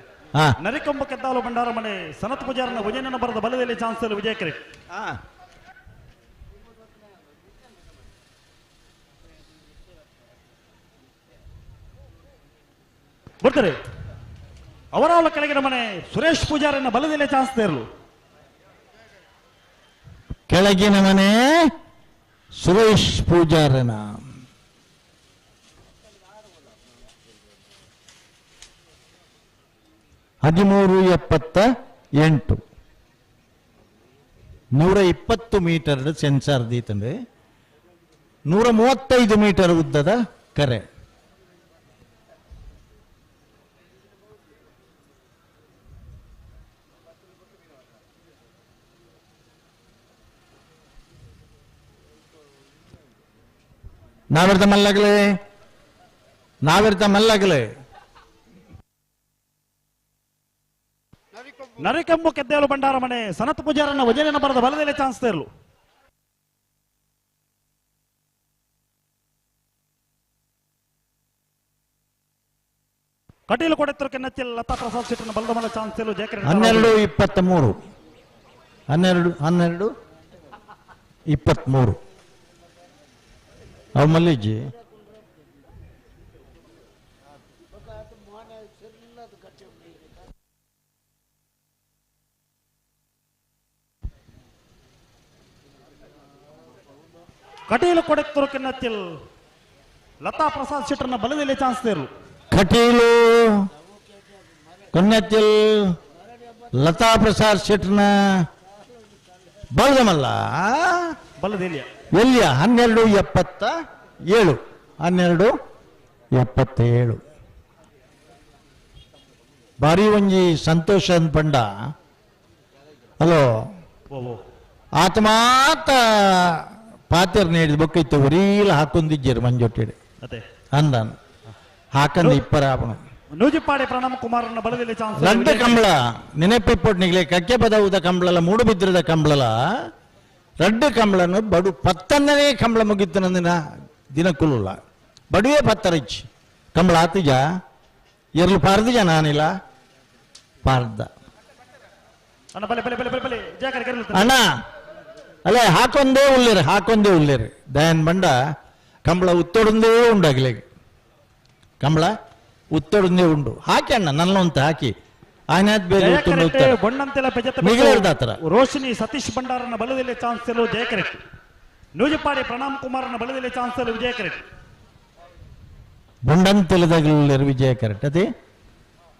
ನರಿಕೊಂಬ ಕೆದ್ದಾಲು ಬಂಡಾರ ಮನೆ ಸನತ್ ಪೂಜಾರನ ವಜನನ ಬರದ ಬಲದಲ್ಲಿ ಚಾನ್ಸರ್ಲು ವಿಜಯ ಕರೆಟ್ ಬರ್ತಾರೆ ಅವರ ಕೆಳಗಿನ ಮನೆ ಸುರೇಶ್ ಪೂಜಾರನ ಬಲದಲ್ಲಿ ಚಾನ್ಸ್ ತೇರಲು ಕೆಳಗಿನ ಮನೆ ಸುರೇಶ್ ಪೂಜಾರನ 1378 120 ಮೀಟರ್ ಸೆನ್ಸಾರ್ ದೀತಂದ್ರೆ 135 ಮೀಟರ್ ಉದ್ದದ ಕರೆ ನಾವಿರ್ತ ಮಲ್ಲಗಲೇ ನರಿಕೆಂಬು ಕೆದ್ದೇಲು ಬಂಡಾರ ಮನೆ ಸನತ್ ಪೂಜಾರನ ವಜನೆನ ಬರದ ಬಲದಲ್ಲಿ ಚಾನ್ಸ್ ತೇರಲು ಕಟೀಲು ಕೊಡೆತ್ತರು ಕೆನ್ನಚ್ಚಲ್ ಲತಾ ಪ್ರಸಾದ್ ಶೆಟ್ಟರ್ನ ಬಲದ ಮಲ ಚಾನ್ಸ್ ತೇರಲು ಜಯಕರೆ 12-23 ಅವ್ ಮಲ್ಲಿಜಿ ಕಟೀಲು ಕೊಡೆತ್ತರು ಕೆನ್ನಚ್ಚಲ್ ಲತಾ ಪ್ರಸಾದ್ ಶೆಟ್ಟರ್ನ ಬಲದಲ್ಲಿ ಚಾನ್ಸ್ ತೇರಲು ಕಟೀಲು ಕೊನ್ನಚ್ಚಲ್ ಲತಾ ಪ್ರಸಾದ್ ಶೆಟ್ಟರ್ನ ಬಲದಮಲ್ಲ ಬಲದೆಲ್ಲಿಯ ಎಲ್ಲಿಯ 12-77 ಬಾರಿ ಒಂಜಿ ಸಂತೋಷ ಪಂಡ ಅಲೋ ಆತ ಮಾತ ಪಾತೆರ್ ನೀಡಿದ ಬೊಕ್ಕ ಇತ್ತು ಒರೀಲ ಹಾಕೊಂದಿಜ್ಜರು ಮಂಜೊಟ್ಟಿಡೆ ಅಂದಾನ ಹಾಕಂದ ಇಪ್ಪರಾಪಣ ನೂಜಿಪ್ಪಾಡಿ ಪ್ರಣಮ್ ಕುಮಾರನ ಬಲದಲ್ಲಿ ಚಾನ್ಸ್ ರಡ್ಡ ಕಂಬಳ ನೆನಪಿಪ್ಪೊಟ್ಟಿನಿಗ್ಲೆ ಕಕ್ಕೆ ಪದವುದ ಕಂಬಳಲ ಮೂಡು ಬಿದ್ರದ ಕಂಬಳಲ ರಡ್ಡ ಕಂಬಳನು ಬಡು 10ನೇ ಕಂಬಳ ಮುಗಿತ್ತು ನಂದಿನ ದಿನಕ್ಕುಲ್ಲ ಬಡುವೆ 10 ಇಚ್ಚಿ ಕಂಬಳ ಆತಿಜ ಎರ್ಲು ಪಾರ್ದಿಜ ನಾನಿಲ್ಲ ಪಾರ್ದ ಅಣ್ಣ ಅಲ್ಲೇ ಹಾಕೊಂದೇ ಉಳ್ಳೇರು ದಯನ್ ಬಂಡ ಕಂಬಳ ಉತ್ತೊಡಂದೇ ಉಂಡಾಗ್ಲೆ ಕಂಬಳ ಉತ್ತೊಡಂದೇ ಉಂಡು ಹಾಕಿ ಅಣ್ಣ ನನ್ನೊಂತ ಹಾಕಿ ರೋಶಿನಿ ಸತೀಶ್ ಭಂಡಾರನ ಬಲದಲ್ಲಿ ಚಾನ್ಸ್ ತೇರಲು ಜಯ ಕರೆಕ್ಟ್ ನೂಜಿಪ್ಪಾಡಿ ಪ್ರಣಮ್ ಕುಮಾರನ ಬಲದಲ್ಲಿ ಚಾನ್ಸ್ ತೇರಲು ವಿಜಯ ಕರೆಕ್ಟ್ ಬೊಂಡಂತೆಲದಗಲು ವಿಜಯ ಕರೆಕ್ಟ್ ಅದೇ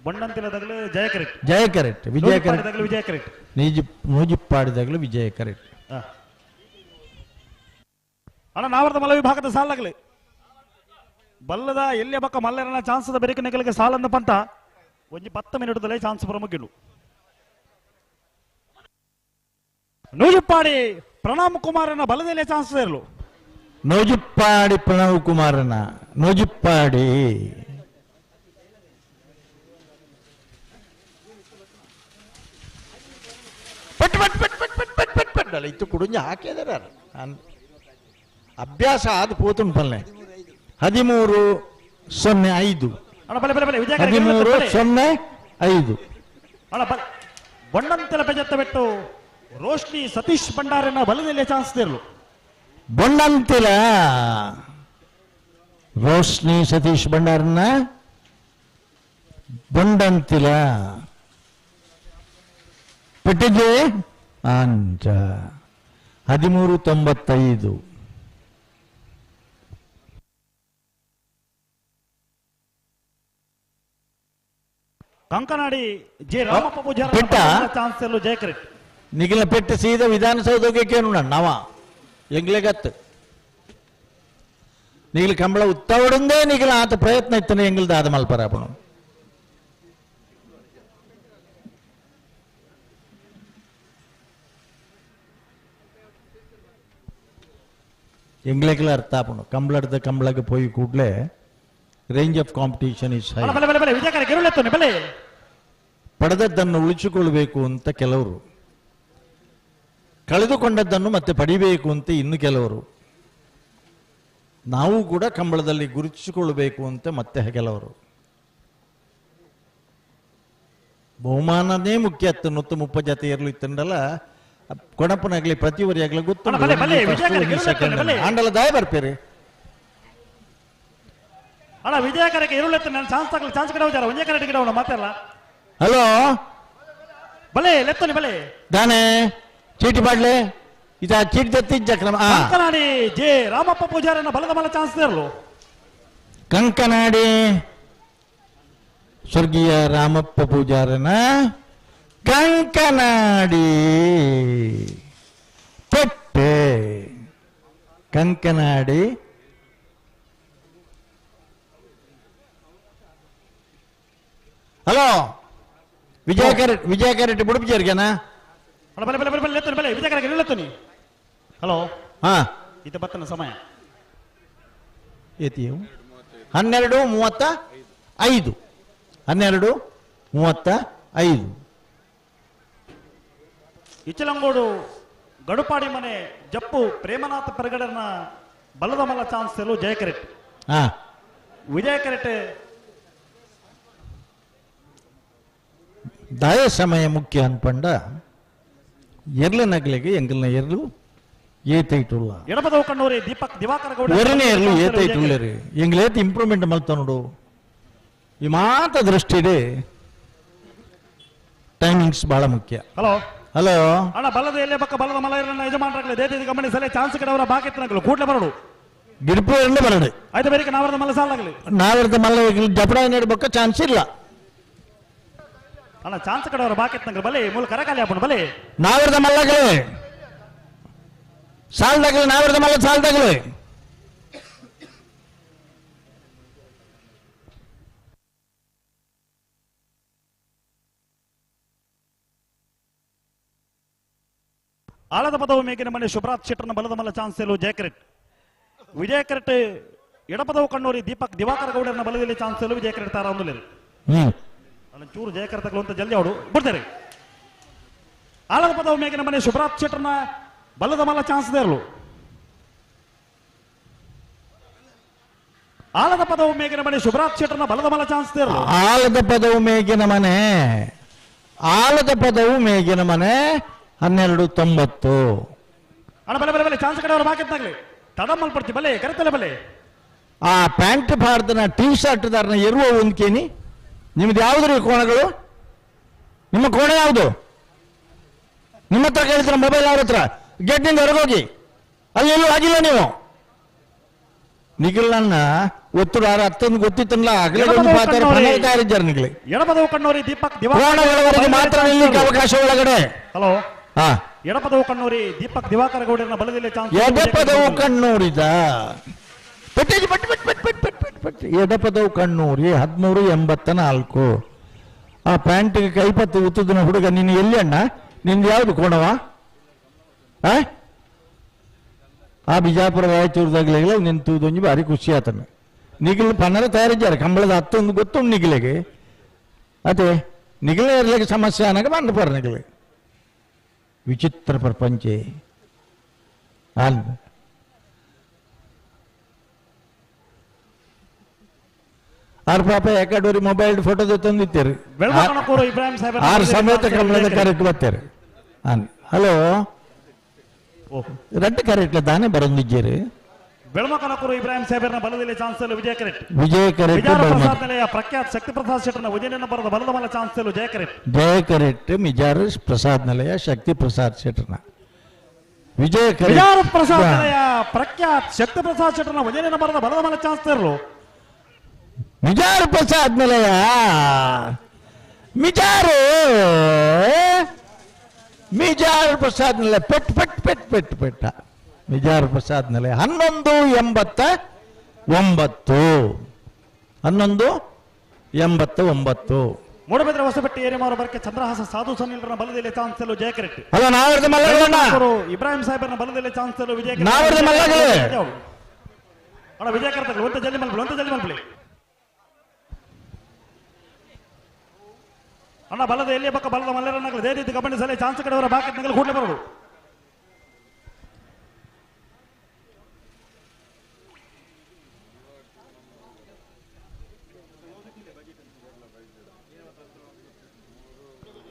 ಬೊಂಡಂತೆಲದಗಲು ಜಯ ಕರೆಕ್ಟ್ ವಿಜಯ ಕರೆಕ್ಟ್ ನೂಜಿಪ್ಪಾಡಿದಾಗಲು ವಿಜಯ ಕರೆಕ್ಟ್ ಅಣ್ಣ ನಾವರ್ದ ಮಲ್ಲ ವಿಭಾಗದ ಸಾಲಾಗಲಿ ಬಲ್ಲದ ಎಲ್ಲಿಯ ಬಕ್ಕ ಮಲ್ಲರನ ಚಾನ್ಸದ ಬೆರಕಿನಗಳಿಗೆ ಸಾಲನ್ನ ಪಂತ ಒಂಜಿ 10 ಮಿನಿಟ್ದಲ್ಲೇ ಚಾನ್ಸ್ ಪ್ರಮುಖಿಲು ನೂಜಿಪ್ಪಾಡಿ ಪ್ರಣಮ್ ಕುಮಾರನ ಬಲದಲ್ಲೇ ಚಾನ್ಸ್ ಇರಲು ನೂಜಿಪ್ಪಾಡಿ ಪ್ರಣವ್ ಕುಮಾರನ ನೂಜಿಪ್ಪಾಡಿ ಇತ್ತು ಕುಡುಂಜ ಹಾಕಿದಾರ ಅಭ್ಯಾಸ ಆದ ಪೋತುನ್ ಪಲ್ಲೆ 13-05 13-05 ಬೊಂಡಂತೆಲ ಪೆಜತ್ತ ಬಿಟ್ಟು ರೋಶ್ನಿ ಸತೀಶ್ ಭಂಡಾರನ ಬಲದಲ್ಲಿ ಚಾನ್ಸ್ ತೇರಲು ಬೊಂಡಂತೆಲ ರೋಶ್ನಿ ಸತೀಶ್ ಭಂಡಾರನ ಬೊಂಡಂತೆಲ ಪೆಟ್ಟಿಗೆ ಅಂಚ 13-95 ಕಂಕನಾಡಿ ಜೆ ರಾಮಪ್ಪ ಪೂಜಾರ ಚಾನ್ಸ್ ತೇರಲು ಜಯ ಕರೆಕ್ಟ್ ನಿಖಿಲ ಪೆಟ್ಟು ಸೀದಾ ವಿಧಾನಸೌಧಕ್ಕೆ ಕೇನು ನವ ಎಂಗ್ಲೆಗತ್ತು ನಿಖಿಲ ಕಂಬಳ ಉತ್ತವಡಂದೇ ನಿಖಿಲ ಆತ ಪ್ರಯತ್ನ ಇತ್ತನೆ ಎಂಗಿಲ್ದ ಆದ ಮಲ್ಪರಾಪಣ எங்களுக்கெல்லாம் ಅರ್ಥ ಆಪಣು ಕಂಬಳದ ಕಂಬಳಕ್ಕೆ போய் ಕೂಡಲೇ range of competition is high. ಪಡೆದದ್ದನ್ನು ಉಳಿಸಿಕೊಳ್ಳಬೇಕು ಅಂತ ಕೆಲವರು, ಕಳೆದುಕೊಂಡದ್ದನ್ನು ಮತ್ತೆ ಪಡಿಬೇಕು ಅಂತ ಇನ್ನು ಕೆಲವರು, ನಾವು ಕೂಡ ಕಂಬಳದಲ್ಲಿ ಗುರುತಿಸಿಕೊಳ್ಳಬೇಕು ಅಂತ ಮತ್ತೆ ಕೆಲವರು. ಬಹುಮಾನನೇ ಮುಖ್ಯ ಅತ್ತು. 130 ಜೊತೆ ಇರಲು ಇತ್ತಂಡಲ್ಲ ಕೊಣಪ್ಪನಾಗ್ಲಿ ಪ್ರತಿವರಿ ಆಗ್ಲಿ ಗೊತ್ತು ಆಂಡಲ ದಾಯ ಬರ್ಪೇರಿ ಅಣ್ಣ ವಿಜಯಕರಕ್ಕೆ ಇರುಳೆತ್ತ ನಾನು ಚಾನ್ಸ್ ತಗಲಿ ಚಾನ್ಸ್ ಕಡೆ ಹೋಗ್ಯಾರ ಒಂದೇ ಕಡೆ ಗಿಡ ಮಾತಾಡಲ್ಲ. ಹಲೋ ಬಲೆ ಲೆತ್ತನಿ ಬಲೆ ದಾನೆ ಚೀಟಿ ಮಾಡ್ಲೆ ಇದ ಚೀಟಿ ತತ್ತಿ ಜಕ್ರಮ ಕಂಕನಾಡಿ ಜೆ ರಾಮಪ್ಪ ಪೂಜಾರನ ಬಲದ ಬಲ ಚಾನ್ಸ್ ಇರಲು. ಕಂಕನಾಡಿ ಸ್ವರ್ಗೀಯ ರಾಮಪ್ಪ ಪೂಜಾರನ ಕಂಕನಾಡಿ ಪೆಟ್ಟೆ ಕಂಕನಾಡಿ ಹಲೋ ವಿಜಯ ಕ್ಯಾರೆಟ್ ಬುಡುಪು ಜರ್ಗನ ವಿಜಯ ಕ್ಯಾರೆಟ್ ಹಲೋ ಹಾ ಇದು ಬತ್ತನ ಸಮಯ ಏತಿಯು 12:35 12:35 ಇಚ್ಚಲಂಗೋಡು ಗಡುಪಾಡಿ ಮನೆ ಜಪ್ಪು ಪ್ರೇಮನಾಥ ಪರಗಡನ ಬಲದ ಮಲ್ಲ ಚಾನ್ಸ್ ಎಲ್ಲೂ ಜಯ ಕೆರೆಟ್ ವಿಜಯ ಕೆರೆಟ್ ದಯ ಸಮಯ ಮುಖ್ಯ ಅನ್ಪಂಡ ಎರ್ಲ ನಗಲಿಗೆ ಎಂಗಲ್ನ ಎರ್ಲು ಏತೈಟುಲ್ಲ ಎಡಪದವು ಕಣ್ಣೂರಿ ದೀಪಕ್ ದಿವಾಕರ ಗೌಡ ಒರನೇ ಎರ್ಲು ಏತೈಟುಳ್ಳರಿ ಎಂಗ್ಲೇತ್ ಇಂಪ್ರೂವ್ಮೆಂಟ್ ಮಲ್ತ ನೋಡು ಈ ಮಾತ ದೃಷ್ಟಿದೆ ಟೈಮಿಂಗ್ಸ್ ಬಹಳ ಮುಖ್ಯ. ಹಲೋ ಹಲೋ ಅಣ್ಣ ಬಲದ ಎಲ್ಲೇ ಬಕ್ಕ ಬಲದ ಮಲ ಯಜಮಾನರಾಗಲಿ ದೇತಿ ಗಮನಿ ಸಲ ಚಾನ್ಸ್ ಕಡೆಯವರ ಬಾಕಿತ್ನಗಳು ಕೂಡಲೇ ಬರಡು ಗಿಡಪು ಎರಡೇ ಬರಡು ಆಯ್ತು ಬೇರೆ ನಾವರದ ಮಲ ಸಾಲಾಗಲಿ ನಾವರದ ಮಲ್ಲ ಜಪಡ ನೀಡಬೇಕು ಚಾನ್ಸ್ ಇಲ್ಲ ಅಣ್ಣ ಚಾನ್ಸ್ ಕಡೆಯವರ ಬಾಕಿತ್ನಗಳು ಬಲೆ ಮೂಲ ಕರಕಾಲಿ ಹಾಪಣ ಬಲೆ ನಾವರದ ಮಲ್ಲಗಳೇ ಸಾಲ್ದಾಗಲಿ ನಾವರದ ಮಲ್ಲ ಸಾಲ್ದಾಗಲಿ ಆಳದ ಪದವು ಮೇಗಿನ ಮನೆ ಶುಭ್ರಾತ್ ಶೆಟ್ಟರ್ನ ಬಲದ ಮಲ್ಲ ಚಾನ್ಸ್ ಎಲ್ಲೂ ಜಯ ಕೆರೆಟ್ ವಿಜಯ ಕೆರೆಟ್ ಎಡಪದವು ಕಣ್ಣೂರಿ ದೀಪಕ್ ದಿವಾಕರ ಗೌಡರನ ಬಲದಲ್ಲಿ ಚಾನ್ಸ್ ಎಲ್ಲೂ ವಿಜಯ ಕೆರೆಟ್ ತಾರ ಒಂದು ಚೂರು ಜಯ ಕೆರೆತಗಳು ಅಂತ ಜಲ್ದಿ ಅವಳು ಬಿಡ್ತಾರೆ. ಆಳದ ಪದವು ಮೇಗಿನ ಮನೆ ಶುಭ್ರಾತ್ ಶೆಟ್ಟರ್ನ ಬಲದ ಮಲ್ಲ ಚಾನ್ಸ್ ಇರಲು ಆಳದ ಪದವು ಮೇಗಿನ ಮನೆ ಶುಭ್ರಾತ್ ಶೆಟ್ಟರ್ನ ಬಲದ ಮಲ್ಲ ಚಾನ್ಸ್ ಇರಲು ಆಳದ ಪದವು ಮೇಗಿನ ಮನೆ ಆಳದ ಪದವು ಮೇಗಿನ ಮನೆ 12:90 ಅಣ್ಣ ಬಲೆ ಬಲೆ ಬಲೆ ಚಾನ್ಸ್ ಕಡೆಯವರು ಬಾಕಿತ್ತಾಗ್ಲಿ ತಡ ಮಲ್ಪಡ್ತಿ ಬಲೆ ಕರೆತಲೆ ಬಲೆ ಆ ಪ್ಯಾಂಟ್ ಭಾರತನ ಟೀ ಶರ್ಟ್ ದಾರನ ಇರುವ ಒಂದ್ಕೇನಿ ನಿಮ್ದು ಯಾವ್ದ್ರಿ ಕೋಣಗಳು ನಿಮ್ಮ ಕೋಣ ಯಾವುದು ನಿಮ್ಮ ಹತ್ರ ಕೇಳಿದ್ರ ಮೊಬೈಲ್ ಅವ್ರ ಹತ್ರ ಗೇಟ್ನಿಂದ ಹೊರಗೋಗಿ ಅಲ್ಲಿ ಎಲ್ಲೂ ಆಗಿಲ್ಲ ನೀವು ನಿಖಿಲ್ನ ಒತ್ತಡ ಹತ್ತೊಂದು ಗೊತ್ತಿತ್ತಲ್ಲ ತಯಾರಿದ್ದಾರೆ ನಿಖಿಲ್ ಎಡಪದವು ಕಣ್ಣೂರಿ ದೀಪಕ್ ಕೋಣಗಳವರೆಗೆ ಮಾತ್ರ ನಿಲ್ಲಿಕ್ಕೆ ಅವಕಾಶ ಒಳಗಡೆ. ಹಲೋ ಎಡಪದವು ಕಣ್ಣೂರಿ ದೀಪಕ್ ದಿವಾಕರ ಗೌಡರನ ಬಲದಲ್ಲಿ ಚಾನ್ಸ್ ಎಡಪದವು ಕಣ್ಣೂರಿದ ಎಡಪದವು ಕಣ್ಣೂರಿ 13:84 ಆ ಪ್ಯಾಂಟಿಗೆ ಕೈಪತ್ತು ಉತ್ತುದಿನ ಹುಡುಗ ನೀನು ಎಲ್ಲಿ ಅಣ್ಣ ನಿಂದು ಯಾವ್ದು ಕೋಣವ ಆ ಬಿಜಾಪುರ ರಾಯಚೂರದಾಗಲೇ ನಿಂತುದೊಂದು ಭಾರಿ ಖುಷಿ ಆತನ ನಿಗಿಲ್ ಪನ್ನರ ತಯಾರಿದ್ದಾರೆ ಕಂಬಳದ ಹತ್ತೊಂದು ಗೊತ್ತುಂಟು ನಿಗಿಲೆಗೆ ಅದೇ ನಿಗಿಲೇ ಇರ್ಲಿಕ್ಕೆ ಸಮಸ್ಯೆ ಅನ್ನಕ್ಕೆ ಬಂದು ನಿಗಿಲೆ ವಿಚಿತ್ರ ಪ್ರಪಂಚೆ ಅಲ್ಲ ಆರು ಪಾಪ ಯಾಕಡೋರಿ ಮೊಬೈಲ್ ಫೋಟೋದ ತಂದಿತ್ತೇರಿ ಆರು ಸಮೇತ ಕಂಬಳದ ಕರೆಕ್ಟ್ ಬರ್ತಾರೆ ಹಲೋ ರೆಡ್ ಕರೆಕ್ಟ್ ದಾನೆ ಬರೋದಿದ್ದೀರಿ ಬೆಳಮಕನಕೂರು ಇಬ್ರಾಹಿಂ ಸಾಹೇಬರನ ಬಲದಲ್ಲಿ ಚಾನ್ಸ್ ವಿಜಯ ಕೆರೆಟ್ ವಿಜಯ ಕೆರೆಟ್ ಪ್ರಸಾದ್ ನಿಲಯ ಪ್ರಖ್ಯಾತ್ ಶಕ್ತಿ ಪ್ರಸಾದ್ ಶೆಟ್ಟರ್ನ ಉದಯನ ಬರದ ಬಲದ ಮಲ ಚಾನ್ಸ್ ಜಯ ಕೆರೆಟ್ ಜಯ ಕೆರೆಟ್ ಮಿಜಾರ್ ಪ್ರಸಾದ್ ನಿಲಯ ಶಕ್ತಿ ಪ್ರಸಾದ್ ಶೆಟ್ಟರ್ನ ವಿಜಯ ಪ್ರಸಾದ್ ನಿಲಯ ಪ್ರಖ್ಯಾತ್ ಶಕ್ತಿ ಪ್ರಸಾದ್ ಶೆಟ್ಟರ್ನ ಉದಯನ ಬರದ ಬಲದ ಮಲ ಚಾನ್ಸ್ ಇರಲು ಮಿಜಾರ್ ಪ್ರಸಾದ್ ನಿಲಯ ಮಿಜಾರ್ ಪ್ರಸಾದ್ ನಿಲಯ ಪೆಟ್ ಪೆಟ್ ಪೆಟ್ ಪೆಟ್ ಪೆಟ್ಟ ಮಿಜಾರ್ ಪ್ರಸಾದ್ ನಿಲಯ 11:89 11:89 ಮೂಡಬಿದ್ರೆ ಹೊಸಬೆಟ್ಟಿ ಏರಿಮಾರು ಬರ್ಕೆ ಚಂದ್ರಹಾಸ ಸಾಧು ಸನಿಲ್ರನ ಬಲದಲ್ಲಿ ಚಾನ್ಸಲ್ ಜಯಕರೆಟ್ ಅಲ್ಲ ನಾವರ್ದ ಮಲ್ಲಗಳನ್ನ ಇಬ್ರಾಹಿಂ ಸಾಹೇಬರನ ಬಲದಲ್ಲಿ ಚಾನ್ಸಲ್ ವಿಜಯ ನಾವರ್ದ ಮಲ್ಲಗಳೇ ಅಣ್ಣ ವಿಜಯ ಕರ್ತಗಳು ಒಂತ ಜಲ್ದಿ ಮಲ್ಬಿಳಿ ಅಣ್ಣ ಬಲದ ಎಲ್ಲಿ ಪಕ್ಕ ಬಲದ ಮಲ್ಲರನ್ನಾಗಲಿ ಅದೇ ರೀತಿ ಗಮನಿಸಲಿ ಚಾನ್ಸ್ ಕಡೆಯವರ ಬಾಕೆಟ್ ನಗಲು ಕೂಡಲೇ ಬರೋದು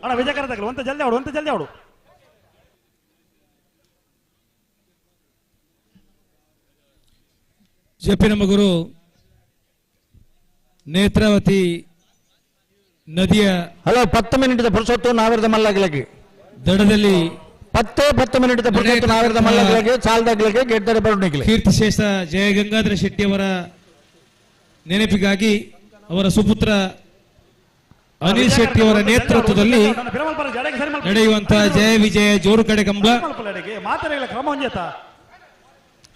ಅಣ್ಣ ವಿಜಯ ಕರ್ತಗಳು ಒಂತ ಜಲ್ದಿ ಆಡು ಜಪಿನಮಗುರು ನೇತ್ರಾವತಿ ನದಿಯ 10 ಮಿನಿಟ್ ಪುರುಷತ್ತು ನಾವಿರದ ಮಲ್ಲಗಳಿಗೆ ದಡದಲ್ಲಿ 10 ಮಿನಿಟ್ ಪುರುಷತ್ತು ನಾವಿರದ ಮಲ್ಲಗಳಿಗೆ ಚಾಲ್ದಾಗ್ಲಿಗೆ ಗೆಡ್ಡರೆ ಬರುಣಿಗೆ ಕೀರ್ತಿಶೇಷ ಜಯ ಗಂಗಾಧರ ಶೆಟ್ಟಿ ಅವರ ನೆನಪಿಗಾಗಿ ಅವರ ಸುಪುತ್ರ ಅನಿಲ್ ಶೆಟ್ಟಿ ಅವರ ನೇತೃತ್ವದಲ್ಲಿ ನಡೆಯುವಂತಹ ಜಯ ವಿಜಯ ಜೋಡು ಕಡೆ ಕಂಬಳ.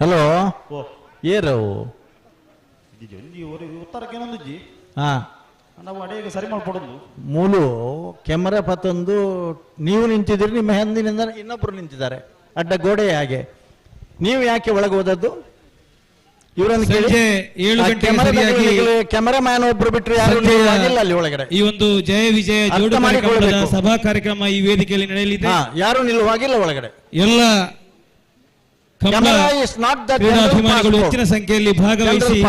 ಹಲೋ ಏರು ಉತ್ತರಕ್ಕೆ ಹಾ ನಾವು ಅಡಿಗೆ ಸರಿ ಮಾಡ್ಕೊಡೋದು ಮೂಲು ಕೆಮರಾ ಪತ್ತೊಂದು ನೀವು ನಿಂತಿದ್ದೀರಿ, ನಿಮ್ಮ ಹಿಂದಿನಿಂದ ಇನ್ನೊಬ್ರು ನಿಂತಿದ್ದಾರೆ ಅಡ್ಡ ಗೋಡೆ ಹಾಗೆ. ನೀವು ಯಾಕೆ ಒಳಗೆ ಹೋದದ್ದು? ಇವರನ್ನು ಸಂಜೆ 7 ಗಂಟೆಗೆ ಸರಿಯಾಗಿ ಕ್ಯಾಮರಾಮ್ಯಾನ್ ಒಬ್ರು ಬಿಟ್ಟರೆ ಯಾರು ಆಗಿಲ್ಲ ಅಲ್ಲಿ ಒಳಗಡೆ. ಈ ಒಂದು ಜಯ ವಿಜಯ ಜೋಡು ಕಾರ್ಯಕ್ರಮದ ಸಭಾ ಕಾರ್ಯಕ್ರಮ ಈ ವೇದಿಕೆಯಲ್ಲಿ ನಡೆಯಲಿದೆ. ಯಾರು ನಿಲ್ಲುವಾಗಿಲ್ಲ ಒಳಗಡೆ. ಎಲ್ಲ ಕ್ರೀಡಾಭಿಮಾನಿಗಳು ಹೆಚ್ಚಿನ ಸಂಖ್ಯೆಯಲ್ಲಿ ಭಾಗವಹಿಸಿ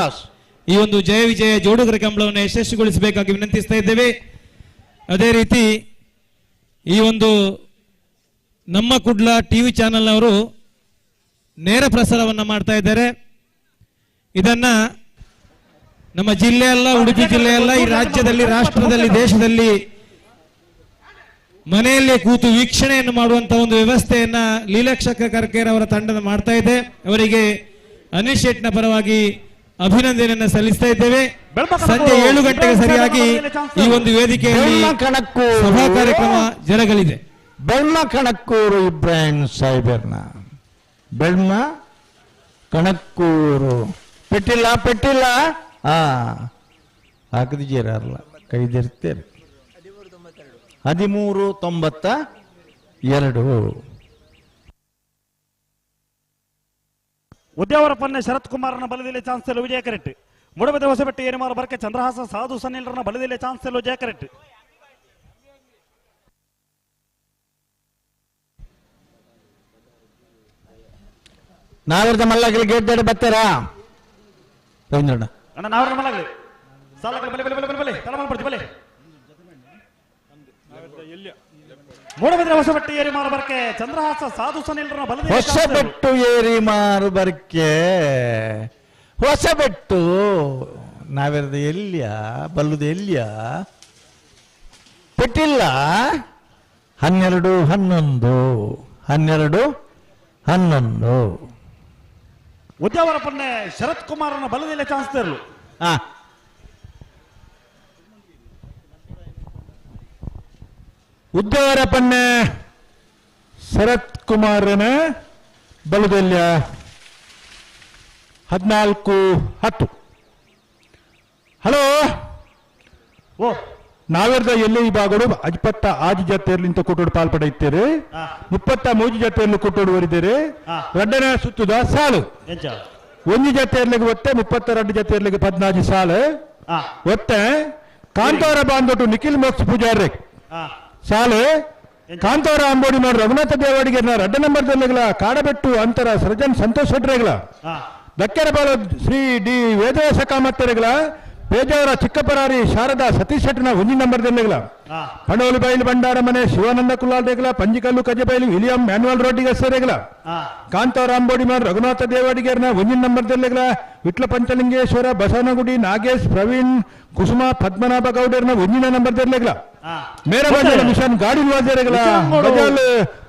ಈ ಒಂದು ಜಯ ವಿಜಯ ಜೋಡುಗರ ಕಂಬಳವನ್ನು ಯಶಸ್ವಿಗೊಳಿಸಬೇಕಾಗಿ ವಿನಂತಿಸ್ತಾ ಇದ್ದೇವೆ. ಅದೇ ರೀತಿ ಈ ಒಂದು ನಮ್ಮ ಕುಡ್ಲ ಟಿವಿ ಚಾನೆಲ್ನವರು ನೇರ ಪ್ರಸಾರವನ್ನ ಮಾಡ್ತಾ ಇದ್ದಾರೆ. ಇದನ್ನ ನಮ್ಮ ಜಿಲ್ಲೆಯಲ್ಲ, ಉಡುಪಿ ಜಿಲ್ಲೆಯಲ್ಲ, ಈ ರಾಜ್ಯದಲ್ಲಿ, ರಾಷ್ಟ್ರದಲ್ಲಿ, ದೇಶದಲ್ಲಿ ಮನೆಯಲ್ಲೇ ಕೂತು ವೀಕ್ಷಣೆಯನ್ನು ಮಾಡುವಂತಹ ಒಂದು ವ್ಯವಸ್ಥೆಯನ್ನ ಲೀಲಾಕ್ಷಕ ಕರ್ಕೇರ್ ಅವರ ತಂಡದ ಮಾಡ್ತಾ ಇದೆ. ಅವರಿಗೆ ಅನಿಲ್ ಶೆಟ್ನ ಪರವಾಗಿ ಅಭಿನಂದನೆಯನ್ನು ಸಲ್ಲಿಸ್ತಾ ಇದ್ದೇವೆ. ಸಂಜೆ 7 ಗಂಟೆಗೆ ಸರಿಯಾಗಿ ಈ ಒಂದು ವೇದಿಕೆಯಲ್ಲಿ ಸಭಾ ಕಾರ್ಯಕ್ರಮ ಜರುಗಲಿದೆ. ಬೆಳ್ಮ ಕಣಕ್ಕೂರು ಇಬ್ರಾಹಿಂ ಸಾಹೇಬರ್ನ ಬೆಳ್ಮ ಕಣಕ್ಕೂರು ಪೆಟ್ಟಿಲ್ಲ ಹಾಕದಿದ್ದೀರಲ್ಲ ಕೈದಿರ್ತೇನೆ 1392 ಉದ್ಯಾವರಪನ್ನೆ ಶರತ್ ಕುಮಾರನ ಬಲದಲ್ಲಿ ಚಾನ್ಸಲ್ ವಿಜಯ ಕರೆಟ್. ಮುಡಬೆದ ಹೊಸಬೆಟ್ಟಿ ಏರಿಮಾರು ಬರ್ಕೆ ಚಂದ್ರಹಾಸ ಸಾಧು ಸನಿಲ್ರನ ಬಲದಲ್ಲಿ ಚಾನ್ಸಲ್ ವಿಜಯ ಕರೆಟ್. ನಾವಿರದ ಮಲ್ಲಗಲಿ ಗೆಡ್ಡೆ ಬರ್ತಾರಾ ರವೀಂದ್ರಣ್ಣ? ಅಣ್ಣ ನಾವಿರದ ಮಲ್ಲಗಲಿ ಸಾಲಗಲಿ ಬಲೆ ತಳಮಲ್ ಬಲೆ ಮೂಡಬಿದ್ರೆ ಹೊಸಬೆಟ್ಟು ಏರಿ ಮಾರು ಬರ್ಕೆ ಚಂದ್ರಹಾಸ ಸಾಧು ಸನಿಲ್ರನ ಬಲದಲ್ಲಿ ಹೊಸಬೆಟ್ಟು ಏರಿ ಮಾರು ಬರ್ಕೆ ಹೊಸಬೆಟ್ಟು ನಾವಿರದ ಎಲ್ಲಿಯ ಬಲ್ಲುದು ಎಲ್ಲಿಯ ಪೆಟ್ಟಿಲ್ಲ 12-11 ಉದ್ಯಾವರಪನ್ನೆ ಶರತ್ ಕುಮಾರನ ಬಲದಲ್ಲಿ ಚಾನ್ಸ್ ತರಲು ಉದ್ಯಾವರಪನ್ನೆ ಶರತ್ ಕುಮಾರನ ಬಲದಲ್ಲಿ 14-10. ಹಲೋ ಓ ನಾವೆರ್ದ ಎಲ್ಲಿ ವಿಭಾಗಗಳು 26 ಜತೆಯಲ್ಲಿ ಕೂಟೋಡು ಪಾಲ್ಪಡೆಯುತ್ತೀರಿ, 33 ಜತೆಯಲ್ಲಿ ಕೂಟೋಡು ಬರಿದ್ದೀರಿ. 2ನೇ ಸುತ್ತುದ ಸಾಲು ಒಂದು ಜತೆಯಲ್ಲಿ ಒತ್ತೆ 32 ಜತೆಯಲ್ಲಿ 14 ಸಾಲು ಒತ್ತೆ ಕಾಂತವರ ಬಾಂಧೋಟು ನಿಖಿಲ್ ಮೋಕ್ಷ ಪೂಜಾರಿ ಸಾಲು ಕಾಂತವರ ಅಂಬೋಡಿ ಮಾಡಿ ರಘುನಾಥ ದೇವಾಡಿಗೆ 2 ನಂಬರ್ದಲ್ಲಿಗಳ ಕಾಡಬೆಟ್ಟು ಅಂತರ ಸೃಜನ್ ಸಂತೋಷ್ ಶೆಟ್ರೆಗಳ ದಕ್ಕೆರ ಬಾಲ ಶ್ರೀ ಡಿ ವೇದವ್ಯಾಸ ಕಾಮತ್ತರೆಗಳ ಪೇಜಾವರ ಚಿಕ್ಕಪರಾರಿ ಶಾರದಾ ಸತೀಶ್ ಶೆಟ್ಟನ 1 ನಂಬರ್ದಲ್ಲಿಗಳ ಪಣೋಲು ಬೈಲು ಬಂಡಾರ ಮನೆ ಶಿವಾನಂದ ಕುಲಾಲ್ರೆಗಳ ಪಂಜಿಕಲ್ಲು ಕಜಬೈಲು ವಿಲಿಯಂ ಮ್ಯಾನ್ಯುವಲ್ ರೋಡಿಗೆ ಸೇರೆಗಳ ಕಾಂತವರ ಅಂಬೋಡಿಮಾರ್ ರಘುನಾಥ ದೇವಾಡಿಗೇರ್ನ 1 ನಂಬರ್ದಲ್ಲಿಗಳ ವಿಟ್ಲ ಪಂಚಲಿಂಗೇಶ್ವರ ಬಸವನಗುಡಿ ನಾಗೇಶ್ ಪ್ರವೀಣ್ ಕುಸುಮ ಪದ್ಮನಾಭ ಗೌಡರ್ನ 1 ನಂಬರ್ದಲ್ಲಿಗಳ ಮೇರ ಬಂಜಾರ ಮಿಷನ್ ಗಾಡಿ ವಾಜರೆಗಳ ಬಜಾಲ್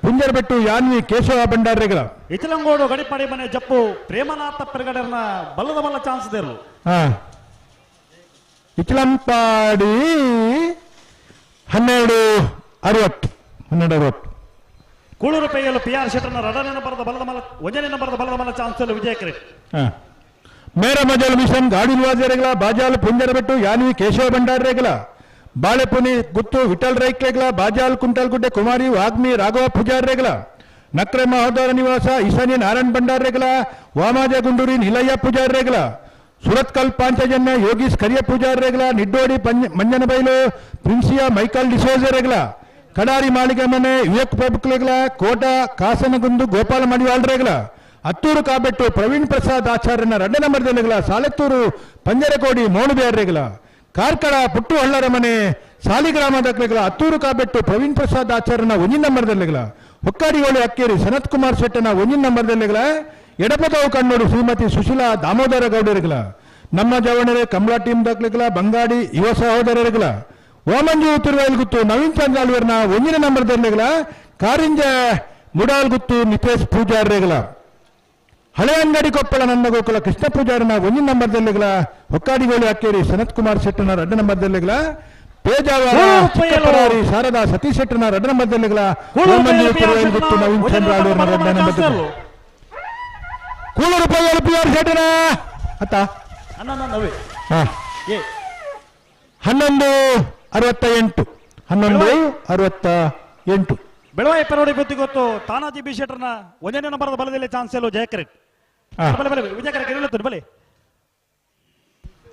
ಪುಂಜರಬೆಟ್ಟು ಯಾನ್ವಿ ಕೇಶವ ಭಂಡಾರೆಗಳ ಇಚಲಂಗೋಡು ಗಡಿಪಾಡಿ ಮನೆ ಜಪ್ಪು ಪ್ರೇಮನಾಥ ಪೆರಗಡರ್ನ ಬಲ್ಲದ ಬಲ್ಲ ಚಾನ್ಸ್ ದೇರು ಇಚಲಂಪಾಡಿ 12-60 ಕೂಳೂರು ಪೈಯಲು PR ಶೆಟ್ಟರ್ನ 2ನೇ ನಂಬರ್ದ ಬಲದ ಮಲ್ಲ 1ನೇ ನಂಬರ್ದ ಬಲದ ಮಲ್ಲ ಚಾನ್ಸ್ ವಿಜಯ ಕರೆಟ್. ಮೇರ ಮಜಲ್ ಮಿಷನ್ ಗಾಡಿ ವಾಜರೆಗಳ ಬಾಜಾಲ್ ಪುಂಜರಬೆಟ್ಟು ಯಾನ್ವಿ ಕೇಶವ ಭಂಡಾರೆಗಳ ಬಾಳೆಪುನಿ ಗುತ್ತು ವಿಠಲ್ ರೈಕ್ಲೆಗಳ ಬಾಜಾಲ್ ಕುಂಟಲ್ಗುಡ್ಡೆ ಕುಮಾರಿ ವಾಗ್ಮಿ ರಾಘವ ಪೂಜಾರ್ರೆಗಳ ನಕ್ರೆ ಮಹೋದರ ನಿವಾಸ ಈಶಾನ್ಯ ನಾರಾಯಣ್ ಭಂಡಾರ್ರೆಗಳ ವಾಮಾಜ ಗುಂಡೂರಿ ನಿಲಯ್ಯ ಪೂಜಾರ್ರೆಗಳ ಸುರತ್ಕಲ್ ಪಾಂಚಜನ್ಯ ಯೋಗೀಶ್ ಕರಿಯ ಪೂಜಾರ್ರೆಗಳ ನಿಡ್ಡೋಡಿ ಮಂಜನಬೈಲು ಪ್ರಿನ್ಸಿಯಾ ಮೈಕಲ್ ಡಿಸೋಜರೆಗಳ ಕಡಾರಿ ಮಾಳಿಗೆ ಮನೆ ವಿವೇಕ್ ಪ್ರಭುಕ್ಲೆಗಳ ಕೋಟ ಕಾಸನಗುಂದು ಗೋಪಾಲ ಮಡಿವಾಳ್ರೆಗಳ ಅತ್ತೂರು ಕಾಬೆಟ್ಟು ಪ್ರವೀಣ್ ಪ್ರಸಾದ್ ಆಚಾರ್ಯನ 2 ನಂಬರ್ದೆಲೆಗಳ ಸಾಲೆತ್ತೂರು ಪಂಜರಕೋಡಿ ಮೋಣುಬೇರ್ರೆಗಳ ಕಾರ್ಕಳ ಪುಟ್ಟು ಹಳ್ಳರ ಮನೆ ಸಾಲಿಗ್ರಾಮದಕ್ಲೆಗಳ ಅತ್ತೂರು ಕಾಬೆಟ್ಟು ಪ್ರವೀಣ್ ಪ್ರಸಾದ್ ಆಚಾರ್ಯನ 1 ನಂಬರ್ದೆಲೆಗಳ ಹೊಕ್ಕಾಡಿಗೋಳಿ ಅಕ್ಕೇರಿ ಸನತ್ ಕುಮಾರ್ ಶೆಟ್ಟನ 1 ನಂಬರ್ದೆಲೆಗಳ ಎಡಪದವು ಕಣ್ಣೂರು ಶ್ರೀಮತಿ ಸುಶೀಲಾ ದಾಮೋದರ ಗೌಡರಿಗಳ ನಮ್ಮ ಜವಣರೆ ಕಮಲಾ ಟೀಮ್ ದಕ್ಲೆಗಳ ಬಂಗಾಡಿ ಯುವ ಸಹೋದರರಿಗಳ ಓಮಂಜು ತಿರುವೈಲ್ಗುತ್ತು ನವೀನ್ ಚಂದ್ರ ಅಲ್ವರ್ನ 1 ನಂಬರ್ದೆಲೆಗಳ ಕಾರಿಂಜ ಮುಡಾಲ್ಗುತ್ತು ನಿತೇಶ್ ಪೂಜಾರ್ರೆಗಳ ಹಳೆ ಅಂಗಡಿ ಕೊಪ್ಪಳ ನಂದಗೋಕುಲ ಕೃಷ್ಣ ಪೂಜಾರನ 1 ನಂಬರ್ದೆಲೆಗಳ ಹೊಕ್ಕಾಡಿಗೋಳಿ ಅಕ್ಕೇರಿ ಸನತ್ ಕುಮಾರ್ ಶೆಟ್ಟನ 2 ನಂಬರ್ದೆಲೆಗಳ ಪೇಜಾವರ ಚಿಕ್ಕಪರಾರಿ ಶಾರದಾ ಸತೀಶ್ ಶೆಟ್ಟನ 2 ನಂಬರ್ದೆಲೆಗಳ ಓಮಂಜು ತಿರುವೈಲ್ಗುತ್ತು ನವೀನ್ ಚಂದ್ರ ಅಲ್ವರ್ನ 2 ನಂಬರ್ದೆಲೆಗಳ ಕೂಳೂರು ಪೈಯಲು PR ಶೆಟ್ಟನ ಅತ್ತ 1168 ಬೆಳವಾಯಿ ಪೆರೋಡಿ ಗೊತ್ತು ತಾನಾಜಿ ಬಿ ಶೆಟ್ಟರ್ನ 1ನೇ ನಂಬರ್ದ ಬಲದಲ್ಲಿ ಚಾನ್ಸ್ ಎಲ್ಲೋ ಜಯಕರೆಟ್ ವಿಜಯ ಕರೆಕ್ಟ್ ಬಲೆ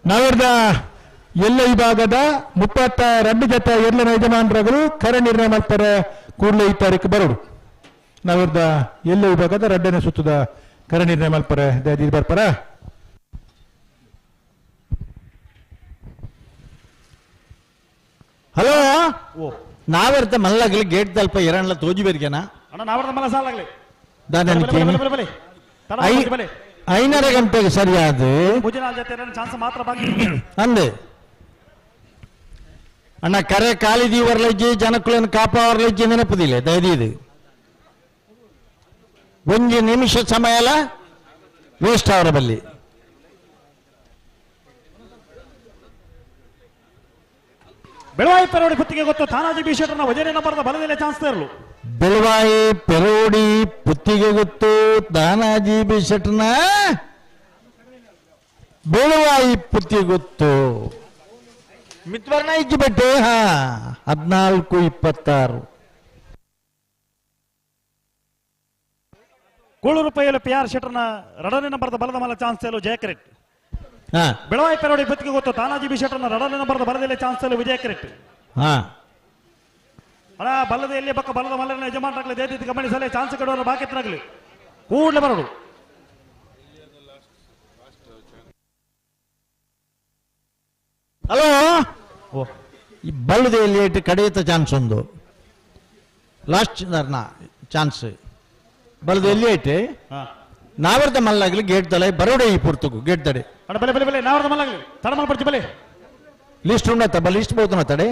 ನಾವಿರ್ದ ಎಲ್ಲ ವಿಭಾಗದ 32 ಜೊತೆ ಎರ್ಲಿನ ಯಜಮಾನರುಗಳು ಕರೆ ನಿರ್ಣಯ ಮಾಡ್ತಾರೆ ಕೂಡಲೇ ಈ ತಾರೀಕು ಬರೋಡು ನಾವಿರ್ದ ಎಲ್ಲ ವಿಭಾಗದ 2ನೇ ಸುತ್ತದ ಕರೆ ನಿರ್ಣಯ ಮಾಡ್ತಾರೆ ದಯದಿ ಬರ್ಪಾರ ಹಲೋ ನಾವೆರ್ತ ಮಲ್ಲಗಲಿ ಗೇಟ್ ತಲ್ಪ ಎರಣ್ಲ ತೋಜಿ ಬೇರ್ಗೆನಾ ಅಣ್ಣ ನಾವರ್ದ ಮಲ್ಲ ಸಾಲಾಗ್ಲಿ ದಾದನಿಕೆ 5:30 ಗಂಟೆಗೆ ಸರಿಯಾದ ಚಾನ್ಸ್ ಮಾತ್ರ ಬಾಕಿ ಅಂದೆ ಅಣ್ಣ ಕರೆ ಕಾಲಿದಿ ವರ್ಲಜ್ಜಿ ಜನಕ್ಕಳನ್ನು ಕಾಪಾವರ್ಲಜ್ಜಿ ನೆನಪುದಿಲ್ಲ ದಯದಿ 1 ನಿಮಿಷ ಸಮಯ ವೇಸ್ಟ್ ಅವರ ಬಲ್ಲಿ ಬೆಳವಾಯಿ ಪೆರೋಡಿ ಪುತ್ತಿಗೆ ಗೊತ್ತು ತಾನಾಜಿ ಬಿ ಶೆಟ್ಟರ್ನ 1ನೇ ನಂಬರ್ದ ಬಲದಲ್ಲಿ ಚಾನ್ಸ್ ತರಲು ಬೆಳವಾಯಿ ಪೆರೋಡಿ ಪುತ್ತಿಗೆ ಗೊತ್ತು ತಾನಾಜಿ ಬಿ ಶೆಟ್ಟರ್ನ ಬೆಳವಾಯಿ ಪುತ್ತಿಗೆ ಗೊತ್ತು ಮಿತ್ವರ್ಣ ಇಜ್ಜಿ ಬಟ್ಟೆ 14:26 ಕೂಳೂರು ಪೈಯಲು PR ಶೆಟ್ಟರ್ನ 2ನೇ ನಂಬರ್ದ ಬಲದ ಮಲ್ಲ ಚಾನ್ಸ್ ಎಲ್ಲೋ ಜಯಕರೆಟ್ ಬೆಳವಾಯಿ ಪೆರೋಡಿ ಪುತ್ತಿಗೆ ಗೊತ್ತು ತಾನಾಜಿ ಬಿ ಶೆಟ್ಟರ್ನ 2ನೇ ನಂಬರ್ದ ಬಲದಲ್ಲಿ ಚಾನ್ಸ್ ಎಲ್ಲೋ ವಿಜಯ ಕರೆಕ್ಟ್ ಅಣ್ಣ ಬಲ್ಲದಲ್ಲಿ ಬಕ್ಕ ಬಲದ ಮಲ್ಲನ ಯಜಮಾನರಾಗಲಿ ದೇತಿ ಗಮನಿಸಲೇ ಚಾನ್ಸ್ ಕೊಡೋರು ಬಾಕಿತ್ರಾಗಲಿ ಕೂಡಲೇ ಬರೋದು ಹಲೋ ಈ ಬಲ್ಲದಲ್ಲಿ ಇಟ್ಟು ಕಡೆಯತ್ತ ಚಾನ್ಸ್ ಒಂದು ಲಾಸ್ಟ್ ಚಾನ್ಸ್ ಬಲ್ಲದಲ್ಲಿ ಇಟ್ಟು ನಾವರ್ದ ಮಲ್ಲಾಗ್ಲಿ ಗೇಟ್ ತಲೆ ಬರೋಡೆ ಈ ಪುರ್ತಕು ಗೇಟ್ ತಡೆ ಅಣ್ಣ ಬಲೆ ಬಲೆ ಬಲೆ ನಾವರ್ದ ಮಲ್ಲಾಗ್ಲಿ ತಡ ಮಾಡ್ಬಿಡ್ತಿ ಬಲೆ ಲಿಸ್ಟ್ ಉಂಡತ್ತ ಬ ಲಿಸ್ಟ್ ಬೋತನ ತಡೆ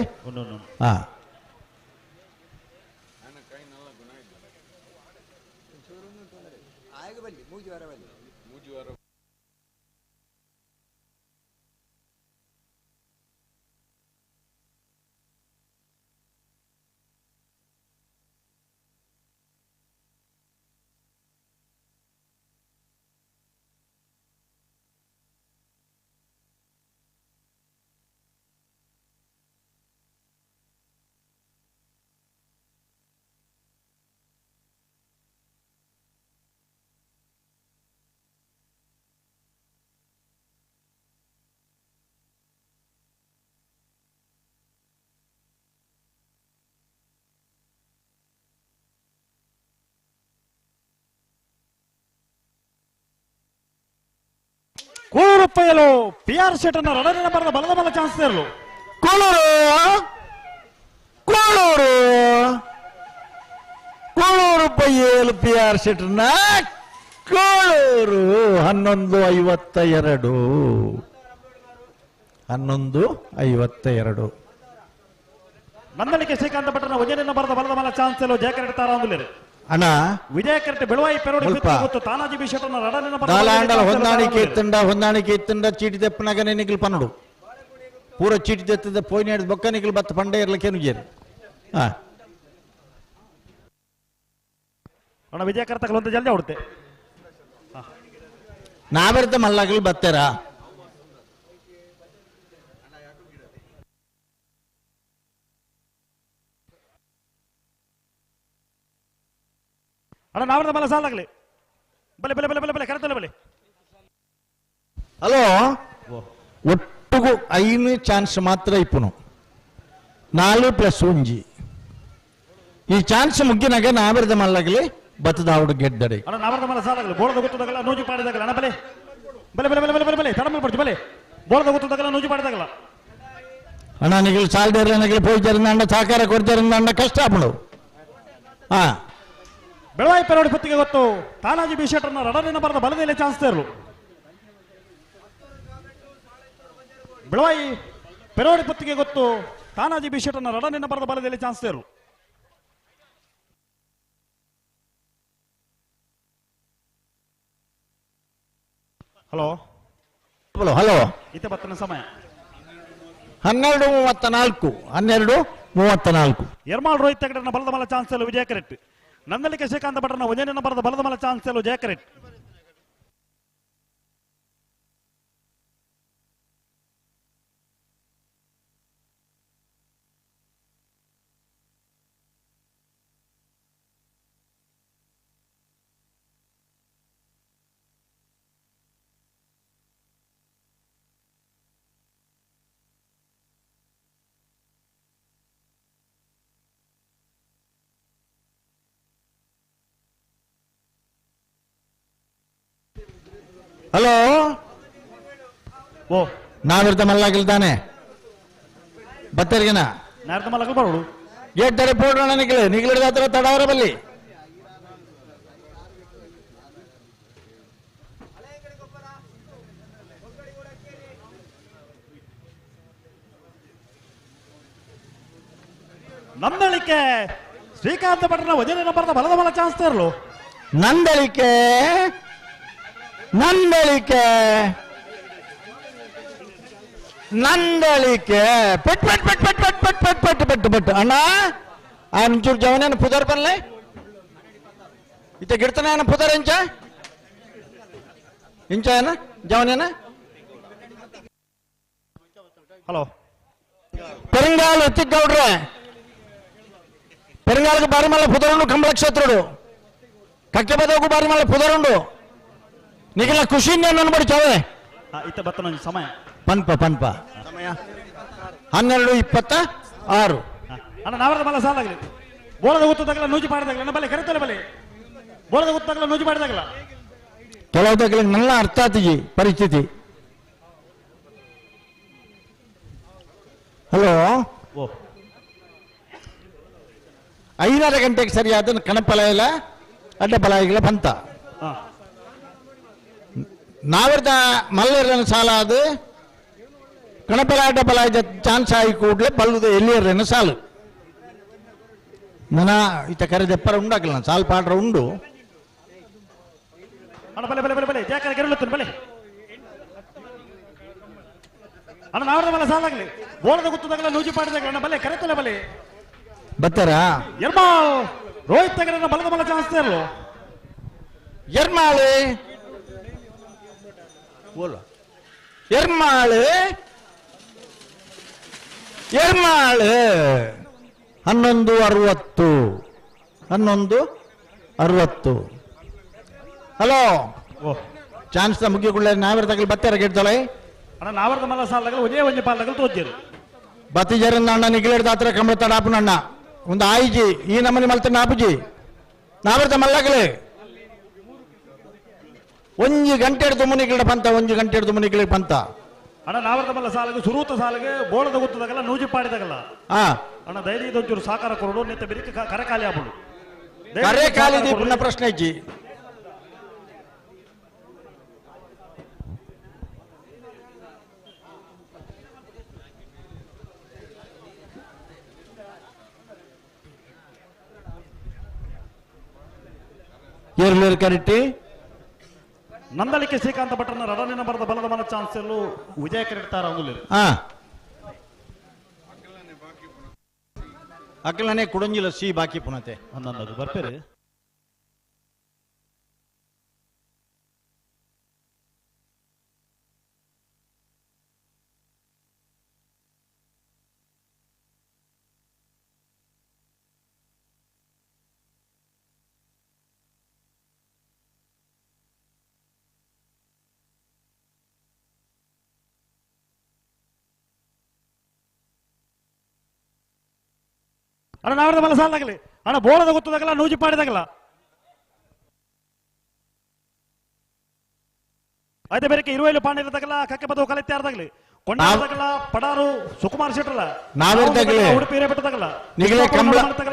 ಕೂಳೂರು ಪೈಯಲು PR ಶೆಟ್ಟರ್ನ 2ನೇ ನಂಬರ್ದ ಬಲದ ಮಲ್ಲ ಚಾನ್ಸ್ ತರಲು ಕೂಳೂರು ಪೈಯಲು PR ಶೆಟ್ಟರ್ನ ಕೂಳೂರು 11:52 ನಂದಳಿಕೆ ಶ್ರೀಕಾಂತ ಭಟ್ರನ 1ನೇ ನಂಬರ್ದ ಬಲದ ಮಲ್ಲ ಚಾನ್ಸ್ ಎಲ್ಲೋ ಜಯಕರೆಟ್ ತಾರ ಅಂದುಲೇರು ಅಣ್ಣ ವಿಜಯ ಕರೆಕ್ಟ್ ಬೆಳವಾಯಿ ಪೆರೋಡಿ ಗೊತ್ತು ತಾನಾಜಿ ಬಿ ಶೆಟ್ಟರ್ನ 2ನೇ ನಂಬರ್ದ ದಾಲಾಂಡಲ ಹೊಂದಾಣಿಕೆ ಇತ್ತಂಡ ಚೀಟಿ ತೆಪ್ಪನಾಗನೆ ನಿಖಿಲ್ ಪನ್ನಡು ಪೂರ ಚೀಟಿ ತೆತ್ತದ ಪೋಯ್ನ ಹಿಡಿದು ಬೊಕ್ಕ ನಿಖಿಲ್ ಬತ್ತ ಪಂಡೆ ಇರ್ಲಿಕ್ಕೆ ನುಗ್ಗೇರು ಅಣ್ಣ ವಿಜಯ ಕರ್ತಕಲ್ ಒಂದು ಜಲ್ದಿ ಹೊಡುತ್ತೆ ನಾವೆರ್ತ ಮಲ್ಲಾಗಲಿ ಬತ್ತೇರಾ ಅಣ್ಣ ನಾವರ್ದ ಮಲ್ಲ ಸಾಲಾಗಲಿ ಬಲೆ ಬಲೆ ಬಲೆ ಬಲೆ ಬಲೆ ಕರೆತಲ್ಲ ಬಲೆ ಹಲೋ ಒಟ್ಟಿಗೂ 5 ಚಾನ್ಸ್ ಮಾತ್ರ ಇಪ್ಪುನು 4+1 ಈ ಚಾನ್ಸ್ ಮುಗ್ಗಿನಾಗ ನಾವರ್ದ ಮಲ್ಲಾಗಲಿ ಬತ್ತದ ಅವಡು ಗೆಡ್ಡಡೆ ಅಣ್ಣ ನಾವರ್ದ ಮಲ್ಲ ಸಾಲಾಗಲಿ ಬೋಳದ ಗೊತ್ತದಾಗಲ್ಲ ನೂಜಿ ಪಾಡಿದಾಗಲ್ಲ ಅಣ್ಣ ಬಲೆ ಬಲೆ ಬಲೆ ಬಲೆ ಬಲೆ ಬಲೆ ತಡಮಲ್ ಪಡ್ತು ಬಲೆ ಬೋಳದ ಗೊತ್ತದಾಗಲ್ಲ ನೂಜಿ ಪಾಡಿದಾಗಲ್ಲ ಅಣ್ಣ ನಿಗಲು ಸಾಲ್ದೇರ ನಿಗಲು ಪೋಯ್ತಾರಿಂದ ಅಂಡ ಸಹಕಾರ ಕೊಡ್ತಾರಿಂದ ಅಂಡ ಕಷ್ಟ ಆಪಣು ಬೆಳವಾಯಿ ಪೆರೋಡಿ ಪತ್ತಿಗೆ ಗೊತ್ತು ತಾನಾಜಿ ಬಿ ಶೆಟ್ಟರ್ನ ರಡರಿನ ಬರದ ಬಲದಲ್ಲಿ ಚಾನ್ಸ್ ತೇರ್ಲು ಬೆಳವಾಯಿ ಪೆರೋಡಿ ಪತ್ತಿಗೆ ಗೊತ್ತು ತಾನಾಜಿ ಬಿ ಶೆಟ್ಟರ್ನ ರಡರಿನ ಬರದ ಬಲದಲ್ಲಿ ಚಾನ್ಸ್ ತೇರ್ಲು ಹಲೋ ಹಲೋ ಇತ್ತೆ ಬತ್ತನ ಸಮಯ 12:34 ಯರ್ಮಾಳ್ ರೋಹಿತ್ ತೆಗಡನ ಬಲದ ಮಲ ಚಾನ್ಸ್ ಎಲ್ಲು ವಿಜಯ ಕರೆಕ್ಟ್ ನಂದಲಿಕೆ ಶ್ರೀಕಾಂತ ಭಟ್ರನ ಒಂಜನೆನ ಬರದ ಬಲದ ಮಲ ಚಾನ್ಸ್ ಎಲ್ಲು ಜಯ ಕರೆಕ್ಟ್ ಹಲೋ ಓ ನಾವಿರ್ತ ಮಲ್ಲಾಗಿಲ್ತಾನೆ ಬತ್ತರಿಗೆನ ನಾರ್ದ ಮಲ್ಲಗಲ್ ಬರೋಡು ಗೇಟ್ ತರ ಪೋಡೋಣ ನಿಗಿಲಿಡಿದ ಹತ್ರ ತಡವರ ಬಲ್ಲಿ ನಂದಳಿಕೆ ಶ್ರೀಕಾಂತ ಭಟ್ರನ ವಜನೇನ ಬರದ ಬಲದ ಮಲ ಚಾನ್ಸ್ ತೇರ್ಲು ನಂದಳಿಕೆ ಪೆಟ್ ಪೆಟ್ ಪೆಟ್ ಪೆಟ್ ಪೆಟ್ ಪೆಟ್ ಪೆಟ್ ಪೆಟ್ ಪೆಟ್ ಪೆಟ್ ಅಣ್ಣ ఆయన చూడు జవనేన పుదర్ పనలే ఇత గిడతన ఆయన పుదర్ ఇంచా ఆయన జవనేన హలో పెరంగాలు ఎత్తిగౌడ్ರೆ పెరంగాలకు బారి మల్ల పుదరుండు కంబళ క్షేత్రుడు కక్కెబదకు బారి మల్ల పుదరుండు నీకు ఖుషి నేను అనబడి చవే ఇత బత్తన సమయ ಪನ್ಪ ಸಮಯ 12:26 ಅಣ್ಣ ನಾವರದ ಮಲ್ಲ ಸಾಲಾಗಲಿ ಬೋಳದ ಗೊತ್ತದಾಗಲ್ಲ ನೂಜಿ ಪಾಡಿದಾಗಲ್ಲ ಬಲೆ ಕರೆತಲ್ಲ ಬಲೆ ಬೋಳದ ಗೊತ್ತಾಗಲ್ಲ ನೂಜಿ ಪಾಡಿದಾಗಲ್ಲ ಕೆಲವು ತಗಲಿಗೆ ನನ್ನ ಅರ್ಥ ಆತಿಜಿ ಪರಿಸ್ಥಿತಿ ಹಲೋ 5:30 ಗಂಟೆಗೆ ಸರಿಯಾದ ಕಣಪಲಾಯಿಲ ಅಡ್ಡಪಲಾಯಿಗಳ ಪಂತ ನಾವಿರ್ದ ಮಲ್ಲೇರನ ಸಾಲ ಅದು ಕಣಪಲ ಅಡ್ಡಪಲಾಯ ಚಾನ್ಸ್ ಆಗಿ ಕೂಡಲೇ ಬಲ್ಲುದು ಎಲ್ಲಿಯರೇನ ಸಾಲು ನನ್ನ ಈತ ಕರೆ ದೆಪ್ಪರ ಉಂಡಾಕಲ್ಲ ನಾನು ಸಾಲು ಪಾಡ್ರ ಉಂಡು ಅಣ್ಣ ಬಲೆ ಬಲೆ ಬಲೆ ಬಲೆ ಜಾಕರ ಗೆರಳುತ್ತೇನೆ ಬಲೆ ಅಣ್ಣ ನಾವರದ ಮಲ್ಲ ಸಾಲಾಗಲಿ ಬೋಳದ ಗೊತ್ತದಾಗಲ್ಲ ನೂಜಿ ಪಾಡಿದಾಗಲ್ಲ ಅಣ್ಣ ಬಲೆ ಕರೆತಲ್ಲ ಬಲೆ ಬತ್ತಾರಾ ಯರ್ಮಾಳ್ ರೋಹಿತ್ ತೆಗರನ ಬಲದ ಮಲ್ಲ ಚಾನ್ಸ್ ತೇರ್ಲು ಎರ್ಮಾಳು ಎರ್ಮಾಳು 11:60 ಹಲೋ ಚಾನ್ಸ್ ಮುಗಿಕೊಳ್ಳೆ ನಾವರ ತಗಲಿ ಬತ್ತಾರ ಗೆಡ್ತಾಳೆ ಅಣ್ಣ ನಾವರದ ಮಲ್ಲ ಸಾಲಾಗಲ್ಲ ಒಂದೇ ಒಂಜಿ ಪಾಲಾಗಲ್ಲ ತೋಜೇರು ಬತ್ತಿಜರನ್ನ ಅಣ್ಣ ನಿಗಿಲಿಡ್ದ ಹತ್ರ ಕಂಬಳ ತಡಾಪನ ಅಣ್ಣ ಒಂದು ಆಯ್ಜಿ ಈ ನಮ್ಮನೆ ಮಲ್ತ ನಾಪುಜಿ ನಾವರ್ತ ಮಲ್ಲಗಲೇ 1 ಗಂಟೆ ಹಿಡಿದು ಮುನಿಗಿಡ ಪಂತ 1 ಗಂಟೆ ಹಿಡಿದು ಮುನಿಗಿಳಿಗೆ ಪಂತ ಅಣ್ಣ ನಾವರದ ಮಲ್ಲ ಸಾಲಿಗೆ ಸುರೂತ ಸಾಲಿಗೆ ಬೋಳದ ಗೊತ್ತದಾಗಲ್ಲ ನೂಜಿ ಪಾಡಿದಾಗಲ್ಲ ಅಣ್ಣ ಧೈರ್ಯ ಇದೊಂಚೂರು ಸಾಕಾರ ಕೊರಡು ನಿತ್ತ ಬಿರಿಕ ಕರೆ ಖಾಲಿ ಆಗ್ಬಿಡು ಕರೆ ಖಾಲಿ ಪುನಃ ಪ್ರಶ್ನೆ ಇಜ್ಜಿ ಏರ್ಲೇರ್ ಕರಿಟ್ಟಿ ನಂದಳಿಕೆ ಶ್ರೀಕಾಂತ ಭಟ್ರನ ರಡನಿನ ಬರದ ಬಲದ ಮನ ಚಾನ್ಸ್ ಎಲ್ಲೂ ವಿಜಯ ಕರೆಡ್ತಾರ ಅವನು ಅಕ್ಕಲನೆ ಕುಡಂಜಿಲ ಸಿ ಬಾಕಿ ಪುನತೆ ಒಂದೊಂದು ಬರ್ಪೇರಿ ಅಣ್ಣ ನಾವರದ ಮಲ್ಲ ಸಾಲಾಗಲಿ ಅಣ್ಣ ಬೋಳದ ಗೊತ್ತದಾಗಲ್ಲ ನೂಜಿ ಪಾಡಿದಾಗಲ್ಲ ಅದೇ ಬೇರೆ ಇರುವೆಲು ಪಾಂಡಿರದಾಗಲ್ಲ ಕಕ್ಕೆ ಬದವು ಕಲಿತಾರದಾಗಲಿ ಕೊಂಡಾರದಾಗಲ್ಲ ಪಡಾರು ಸುಕುಮಾರ್ ಶೆಟ್ರಲ್ಲ ಉಡುಪಿ ಹಿರೇಬೆಟ್ಟದಾಗಲ್ಲ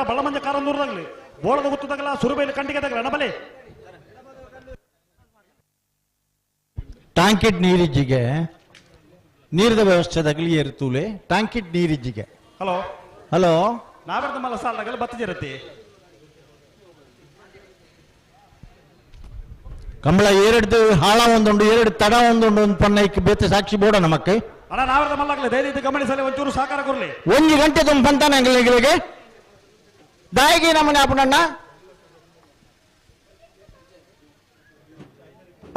ಬಳ್ಳಮಂಜ ಕಾರಂದೂರದಾಗಲಿ ಬೋಳದ ಗೊತ್ತದಾಗಲ್ಲ ಸುರುಬೇಲಿ ಕಂಡಿಗೆದಾಗಲ್ಲ ಅಣ್ಣ ಬಲೆ ಟಾಂಕಿಡ್ ನೀರಿಜ್ಜಿಗೆ ನೀರಿನ ವ್ಯವಸ್ಥೆದಾಗಲಿ ಏರ್ತೂಲೆ ಟಾಂಕಿಡ್ ನೀರಿಜ್ಜಿಗೆ ಹಲೋ ಹಲೋ ನಾವರದ ಮಲ್ಲ ಸಾಲಾಗಲ್ಲ ಬತ್ತಿರತ್ತೆ ಕಂಬಳ ಎರಡು ಹಾಳ ಒಂದುಂಡು ಎರಡು ತಡ ಒಂದುಂಡು ಒಂದು ಪನ್ನೈಕ್ ಬೇತೆ ಸಾಕ್ಷಿ ಬೋಡ ನಮಕ್ಕೆ ಅಣ್ಣ ನಾವರದ ಮಲ್ಲಾಗಲಿ ದಯವಿಟ್ಟು ಗಮನಿಸಲಿ ಒಂಚೂರು ಸಹಕಾರ ಕೊಡ್ಲಿ 1 ಗಂಟೆ ತುಂಬ ಬಂತಾನೆ ಅಂಗಲಿಗಳಿಗೆ ದಾಯಿಗೆ ನಮ್ಮನೆ ಆಪಣಣ್ಣ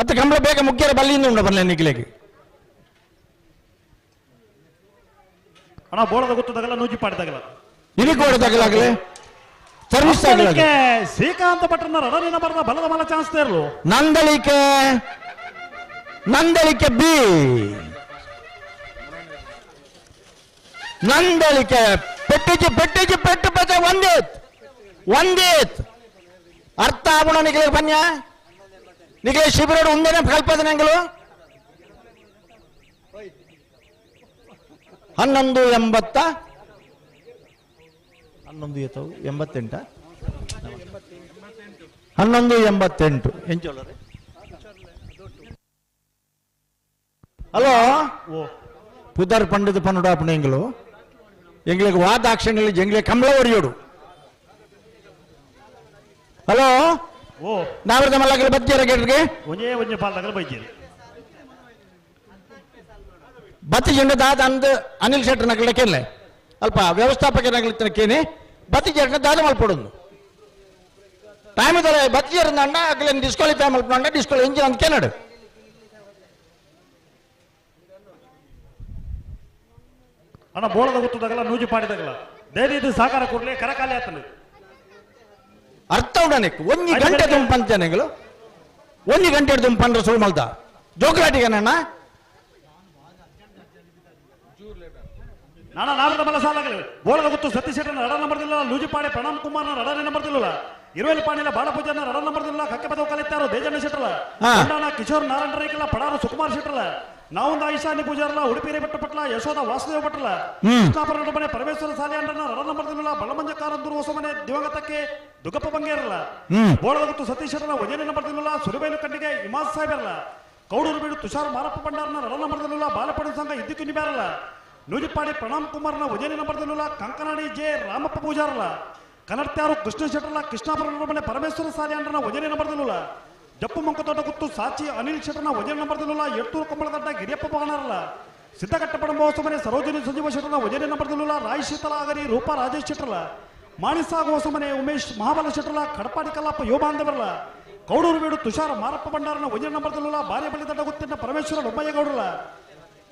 ಅತ್ತ ಕಂಬಳ ಬೇಗ ಮುಖ್ಯರ ಬಲ್ಲಿಂದ ಉಂಡ ಬರಲಿ ನಿಗಿಲೆಗೆ ಅಣ್ಣ ಬೋಳದ ಗೊತ್ತದಾಗಲ್ಲ ನೂಜಿ ಪಾಡಿದಾಗಲ್ಲ ಇಲ್ಲಿ ಕೊಡದಾಗಲಾಗಲೇ ಸರ್ವಿಸ್ ಶ್ರೀಕಾಂತ ಭಟ್ರನ್ನ ರಡನಿನ ಬರದ ಬಲದ ಮಲ ಚಾನ್ಸ್ ತೇರ್ಲು ನಂದಳಿಕೆ ಬಿ ನಂದಳಿಕೆ ಪೆಟ್ಟಿಜಿ ಪೆಟ್ಟು ಪೆಟ್ಟ ಒಂದೇತ್ ಅರ್ಥ ಆಗುಣ ನಿಗಲೆ ಬನ್ಯ ನಿಗಲೆ ಶಿಬಿರ ಉಂದೇನೆ ಕಲ್ಪದ ನಂಗಲು 1180 1188 ಎಂಚೋಳರೆ ಹಲೋ ಪುದರ್ ಪಂಡಿತ ಪನ್ನುಡು ಅಪ್ಪಣ ಎಂಗ್ಲು ಎಂಗ್ಲಿಗೆ ವಾದಾಕ್ಷಣಿ ಎಂಗ್ಲೆ ಕಂಬಳ ಒರಿಯೋಡು ಹಲೋ ನಾವರದ ಮಲ್ಲಗಲ ಬಜ್ಜರ ಗೆಟ್ಗೆ ಒಂಜೇ ಪಾಲ್ದಾಗಲ ಬಜ್ಜೇರಿ ಬತ್ತಿ ಜಂಡ ದಾದ ಅಂದ ಅನಿಲ್ ಶೆಟ್ಟರ್ ನಗಲ ಕೇಳಲೆ ಅಲ್ಪ ವ್ಯವಸ್ಥಾಪಕ ನಗಲಿನ ಕೇನೆ ಬತ್ತಿ ಜಂಡ ದಾದ ಮಲ್ಪಡೋದು ಟೈಮ್ ಇದ್ದಾರೆ ಬತ್ತಿ ಜಂಡ ಅಣ್ಣ ಅಗ್ಲೇನು ಡಿಸ್ಕ್ವಾಲಿಫೈ ಮಲ್ಪಣ್ಣ ಡಿಸ್ಕ್ವಾಲಿ ಇಂಜಿನ್ ಅಂತ ಕೇನಾಡು ಅಣ್ಣ ಬೋಳದ ಗೊತ್ತದಾಗಲ್ಲ ನೂಜಿ ಪಾಡಿದಾಗಲ್ಲ ದಯವಿಟ್ಟು ಸಹಕಾರ ಕೊಡ್ಲಿ ಕರಕಾಲಿ ಆತನು ಅರ್ಥ ಉಡನೆಕ್ 1 ಗಂಟೆ ತುಂಬ ಪಂಚನೆಗಳು 1 ಗಂಟೆ ತುಂಬ ಪಂಡ್ರ ಸುಳ್ಳು ಮಲ್ದ ಜೋಗ್ರಾಟಿಗೆ ಅಣ್ಣ ನಾನ ನಾವರದ ಮಲ್ಲ ಸಾಲಾಗಲಿ ಬೋಳದ ಗೊತ್ತು ಸತೀಶೇಟನ ರಡ ನಂಬರ್ದಿಲ್ಲ ಲೂಜಿಪಾಡೆ ಪ್ರಣಾಮ್ ಕುಮಾರ್ನ ರಡನೆ ನಂಬರ್ದಿಲ್ಲ ಇರುವೆಲ್ ಪಾಣಿಲ ಬಾಳಪೂಜನ ರಡ ನಂಬರ್ದಿಲ್ಲ ಕಕ್ಕೆ ಬದವು ಕಲಿತಾರೋ ದೇಜಣ್ಣ ಶೆಟ್ರಲ್ಲ ಕೊಂಡಾಣ ಕಿಶೋರ್ ನಾರಾಯಣ ರೈಕಲ್ಲ ಪಡಾರು ಸುಕುಮಾರ್ ಶೆಟ್ರಲ್ಲ ನಾವೊಂದು ಐಶಾನಿ ಪೂಜಾರಲ್ಲ ಉಡುಪಿ ಹಿರೇಬೆಟ್ಟ ಪಟ್ಲ ಯಶೋಧ ವಾಸುದೇವ ಪಟ್ಲ ಕೃಷ್ಣಾಪುರ ಮನೆ ಪರಮೇಶ್ವರ ಸಾಲಿ ಅಂಡನ ರಡ ನಂಬರ್ದಿಲ್ಲ ಬಳ್ಳಮಂಜ ಕಾರಂದೂರು ಹೊಸ ಮನೆ ದಿವಂಗತಕ್ಕೆ ದುಗ್ಗಪ್ಪ ಬಂಗೇರಲ್ಲ ಬೋಳದ ಗೊತ್ತು ಸತೀಶೇಟನ ಒಜನೆ ನಂಬರ್ದಿಲ್ಲ ಸುರುಬೇಲು ಕಂಡಿಗೆ ಇಮಾಸ್ ಸಾಹೇಬರಲ್ಲ ಕೌಡೂರು ಬೀಡು ತುಷಾರ್ ಮಾರಪ್ಪ ಭಂಡಾರನ ರಡ ನಂಬರ್ದಿಲ್ಲ ಬಾಲಪಡಿ ಸಂಘ ಇದ್ದಕ್ಕೂ ನಿಬ್ಯಾರಲ್ಲ ನೂಜಿಪಾಡಿ ಪ್ರಣಾಮ್ ಕುಮಾರ್ನ ಒಜನೆ ನಂಬರ್ದಿಲ್ಲ ಕಂಕನಾಡಿ ಜೆ ರಾಮಪ್ಪ ಪೂಜಾರಲ್ಲ ಕನ್ನಡ್ತ್ಯಾರು ಕೃಷ್ಣ ಶೆಟ್ರಲ್ಲ ಕೃಷ್ಣಾಪುರ ಮನೆ ಪರಮೇಶ್ವರ ಸಾಲಿ ಅಂಡನ ಒಜನೆ ನಂಬರ್ದಿಲ್ಲ ಜಪ್ಪು ಮಂಕತೋಟ ಗುತ್ತು ಸಾಚಿ ಅನಿಲ್ ಶೆಟ್ರನ ಒಜನೆ ನಂಬರ್ದಿಲ್ಲ ಎಟ್ಟೂರು ಕೊಂಬಳದಡ್ಡ ಗಿರಿಯಪ್ಪ ಬಗಣರಲ್ಲ ಸಿದ್ದಗಟ್ಟ ಪಡಂಬೋಸ ಮನೆ ಸರೋಜಿನಿ ಸಂಜೀವ ಶೆಟ್ರನ ಒಜನೆ ನಂಬರ್ದಿಲ್ಲ ರಾಯ್ ಶೀತಲ ಆಗರಿ ರೂಪಾ ರಾಜೇಶ್ ಶೆಟ್ರಲ್ಲ ಮಾಣಿಸಾಗ ಹೊಸ ಮನೆ ಉಮೇಶ್ ಮಹಾಬಲ ಶೆಟ್ರಲ್ಲ ಕಡಪಾಡಿ ಕಲ್ಲಪ್ಪ ಯೋಬಾಂಧವರಲ್ಲ ಕೌಡೂರು ಬೀಡು ತುಷಾರ ಮಾರಪ್ಪ ಭಂಡಾರನ ಒಜನೆ ನಂಬರ್ದಿಲ್ಲ ಬಾರಿ ಬಳಿ ದಡ್ಡ ಗುತ್ತಿನ ಪರಮೇಶ್ವರ ಬೊಮ್ಮಯ್ಯಗೌಡರಲ್ಲ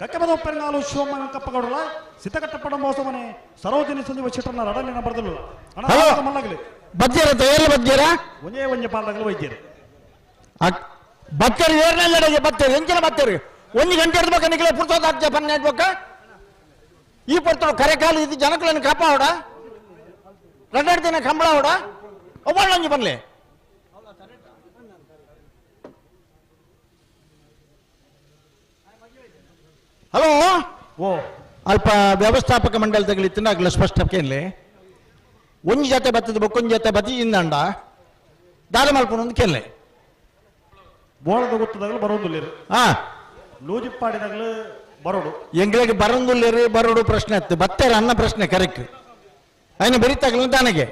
ಕಕ್ಕಬದ ಪೆರಂಗಾಲು ಶಿವಮೊಗ್ಗ ಕಪ್ಪಗೌಡರಲ್ಲ ಸಿದ್ದಗಟ್ಟ ಪಡಂಬೋಸ ಮನೆ ಸರೋಜಿನಿ ಸಂಜೀವ ಶೆಟ್ರನ ರಡನೆ ನಂಬರ್ದಿಲ್ಲ ಅಣ್ಣ ಮಲ್ಲಾಗಲಿ ಬಜ್ಜರ ತಯಾರಿ ಬಜ್ಜರ ಒಂಜೇ ಪಾಲ್ದಾಗಲು ವೈದ್ಯರು ಬತ್ತರಿ ಏರ್ನೆಲ್ಲ ಬತ್ತರಿ ಎಂಚಿನ ಬತ್ತರಿ 1 ಗಂಟೆ ಇರ್ಬೇಕು ನಿಗಲೆ ಪುರ್ತೋದ ಆಗ್ತದೆ ಪನ್ನ ಇಡ್ಬೇಕ ಈ ಪಡ್ತಾಳು ಕರೆ ಕಾಲು ಇದು ಜನಗಳನ್ನು ಕಾಪಾಡ 2 ದಿನ ಕಂಬಳ ಹೊಡ ಒಬ್ಬಣ್ಣಂಜಿ ಬನ್ಲಿ ಹಲೋ ಅಲ್ಪ ವ್ಯವಸ್ಥಾಪಕ ಮಂಡಳಿ ತಗಲಿತ್ತಿನ ಆಗ್ಲ ಸ್ಪಷ್ಟಕ್ಕೇನ್ಲಿ 1 ಜೊತೆ ಬತ್ತದ ಬೊಕ್ಕೊಂದು ಜೊತೆ ಬತ್ತಿಯಿಂದಂಡ ದಾರ ಮಲ್ಪೊಂದು ಕೇಳಲೆ ಬೋಳದ ಗೊತ್ತದಾಗಲು ಬರೋದಿಲ್ಲ ಲೂಜಿಪ್ಪಾಡಿದಾಗಲು ಬರೋಡು ಎಂಗಳಿಗೆ ಬರೋದಿಲ್ಲ ಬರೋಡು ಪ್ರಶ್ನೆ ಆಯ್ತು ಬತ್ತೇರ ಅನ್ನ ಪ್ರಶ್ನೆ ಕರೆಕ್ಟ್ ಅದನ್ನ ಬರೀತಾಗಲ್ಲ ತಾನೆಗೆ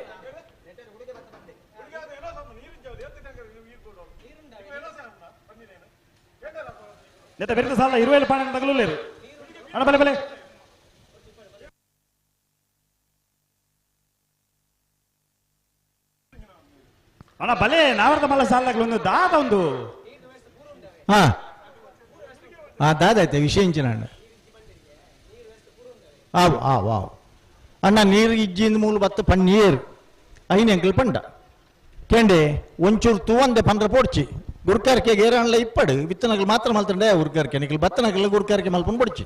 ಬೆರಿತ ಸಾಲ ಇರುವೆಲ್ ಪಾಣಿ ತಗಲುಲ್ಲೇರು ಅಣ್ಣ ಬಲೆ ಬಲೆ ಅಣ್ಣ ಬಲೆ ನಾವರ್ದ ಮಲ್ಲ ಸಾಲಾಗಲು ಒಂದು ದಾದ ಒಂದು దాదైతే విషయించినండి ఆవు అన్న నీరు ఇచ్చింది మూలు బత్త పన్నీరు అయిన ఎంకలు పంట కేండి ಒಂಚೂರು ತೂವಂದೆ ಪಂದ್ರ ಪೋಡ್ಚಿ ಗುರ್ಕಾರ್ಕೆ ಗೇರಾಣ್ಲ ಇಪ್ಪಡು ವಿತ್ತನಗಳು ಮಾತ್ರ ಮಲ್ತಂಡೆ ಗುರ್ಕಾರ್ಕೆ ನಿಖಲ್ ಬತ್ತನಗಲ್ಲ ಗುರ್ಕಾರ್ಕೆ ಮಲ್ಪನ್ ಪೊಡ್ಚಿ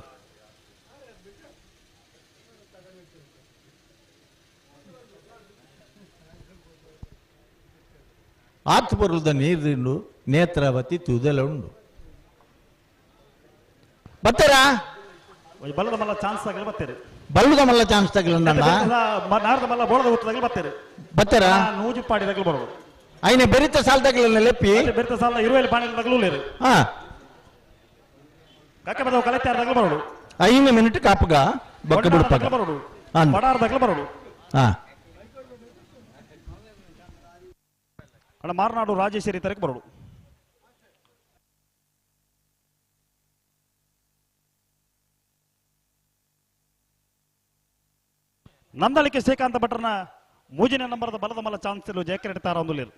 ಆತ್ ಬರುದ ನೀರಿಂಡು ನೇತ್ರಾವತಿ ತುದಲ ಉಂಡು ಬತ್ತರಾ ಬಲ್ಲದ ಮಲ್ಲ ಚಾನ್ಸ್ ತಗಲಿ ಬತ್ತೇರಿ ಬಲ್ಲದ ಮಲ್ಲ ಚಾನ್ಸ್ ತಗಲಿ ನಾರದ ಮಲ್ಲ ಬೋಳದ ಹುಟ್ಟು ತಗಲಿ ಬತ್ತೇರಿ ಬತ್ತರಾ ನೂಜಿ ಪಾಡಿ ತಗಲಿ ಬರೋದು అయినా బెరిత సాల్ తగల లెప్పి బెరిత సాల్ 20 పానీలు తగలులేరు కక్క బద కలెక్టర్ తగల బరోడు 5 మినిట్ కాపుగా బొక్క బిడుపగ బరోడు బడార్ తగల బరోడు ಅಣ್ಣ ಮಾರ್ನಾಡು ರಾಜೇಶ್ವರಿ ತರಕ್ಕೆ ಬರೋಡು ನಂದಳಿಕೆ ಶ್ರೀಕಾಂತ ಭಟ್ರನ ಮೂಜಿನ ನಂಬರ್ದ ಬಲದ ಮಲ್ಲ ಚಾನ್ಸ್ ಜಯಕರೆಟ್ ತಾರ ಒಂದು ಲೇರು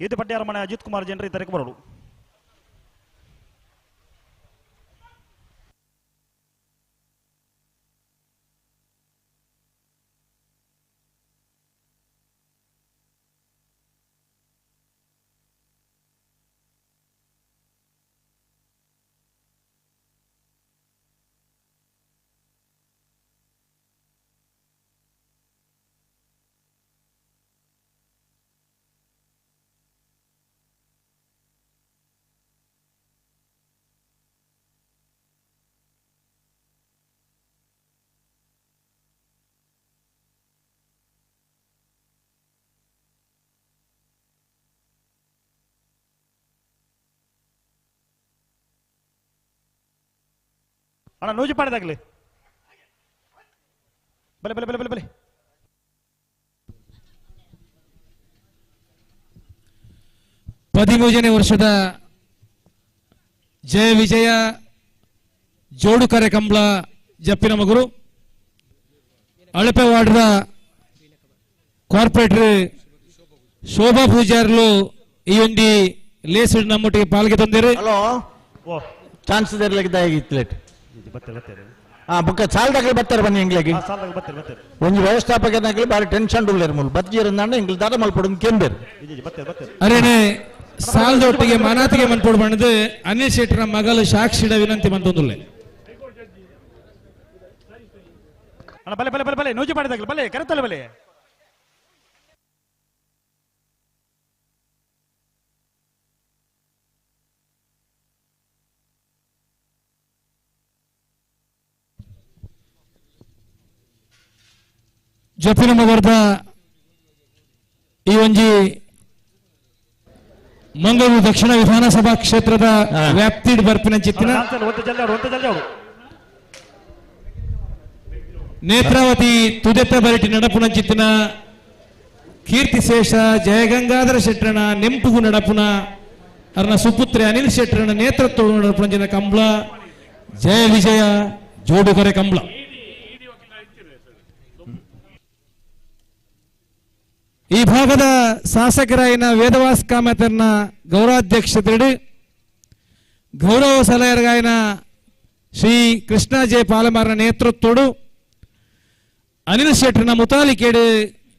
ಇದು ಪಡ್ಯಾರ ಮನೆ ಅಜಿತ್ ಕುಮಾರ್ ಜನರಿ ತರಕ್ಕೆ ಬರೋಡು ಅಣ್ಣ ನೂಜಿ ಪಾಡಿದಾಗಲಿ ಬಲೆ ಬಲೆ ಬಲೆ ಬಲೆ ಬಲೆ 13ನೇ ವರ್ಷದ ಜಯ ವಿಜಯ ಜೋಡುಕರೆ ಕಂಬಳ ಜಪ್ಪಿನ ಮಗುರು ಅಳಪೆ ವಾರ್ಡ್ದ ಕಾರ್ಪೊರೇಟರ್ ಶೋಭಾ ಪೂಜಾರ್ಲು ಈ ಒಂದು ಲೇಸಡ್ ನಮ್ಮೊಟ್ಟಿಗೆ ಪಾಲ್ಗೆ ತಂದಿರು. ಹಲೋ ಚಾನ್ಸ್ ಇರ್ಲಿಕ್ಕೆ ದಯಗಿತ್ಲೆಟ್ ಬೊಕ್ಕ ಸಾಲದಾಗಲಿ ಬರ್ತಾರೆ ಬನ್ನಿ ಎಂಗ್ಲಿಗೆ ಒಂದು ವ್ಯವಸ್ಥಾಪಕನಾಗಲಿ ಬಾರಿ ಟೆನ್ಷನ್ ಉಳ್ಳೇರು ಮೂಲ ಬತ್ತಿರಂದಾಂಡ ಎಂಗ್ಲ ದಾರ ಮಲ್ಪಡು ಕೆಂಬೇರು ಅರೇನೆ ಸಾಲದೊಟ್ಟಿಗೆ ಮನಾತಿಗೆ ಮನ್ಪೊಡು ಬಣ್ಣದು ಅನಿಲ್ ಶೆಟ್ಟರ ಮಗಲು ಸಾಕ್ಷಿಡ ವಿನಂತಿ ಮಂತೊಂದುಲ್ಲೆ ಅಣ್ಣ ಬಲೆ ಬಲೆ ಬಲೆ ಬಲೆ ನೂಜಿ ಪಾಡಿದಾಗಲಿ ಬಲೆ ಕರೆತಲ್ಲ ಬಲೆ ಜಪಿನ ಮಗರ್ದ ಈ ಒಂಜಿ ಮಂಗಳೂರು ದಕ್ಷಿಣ ವಿಧಾನಸಭಾ ಕ್ಷೇತ್ರದ ವ್ಯಾಪ್ತಿ ಬರ್ಪಿನ ಚಿತ್ತಿನ ನೇತ್ರಾವತಿ ತುದೆತ್ತ ಬರಟಿ ನಡಪುನ ಚಿತ್ತಿನ ಕೀರ್ತಿಶೇಷ ಜಯಗಂಗಾಧರ ಶೆಟ್ಟರನ ನೆಂಪುಗು ನಡಪುನ ಅರ್ನ ಸುಪುತ್ರೆ ಅನಿಲ್ ಶೆಟ್ಟರನ ನೇತೃತ್ವ ನಡಪುನ ಕಂಬಳ ಜಯ ವಿಜಯ ಜೋಡುಕರೆ ಕಂಬಳ ಈ ಭಾಗದ ಶಾಸಕರಾಯಿನ ವೇದವಾಸ್ ಕಾಮತರ್ನ ಗೌರವಾಧ್ಯಕ್ಷತೆಡು ಗೌರವ ಸಲಹೆಗಾಯನ ಶ್ರೀ ಕೃಷ್ಣ ಜೆ ಪಾಲಮಾರನ ನೇತೃತ್ವಡು ಅನಿಲ್ ಶೆಟ್ಟರ್ನ ಮುತಾಲಿಕೆಡು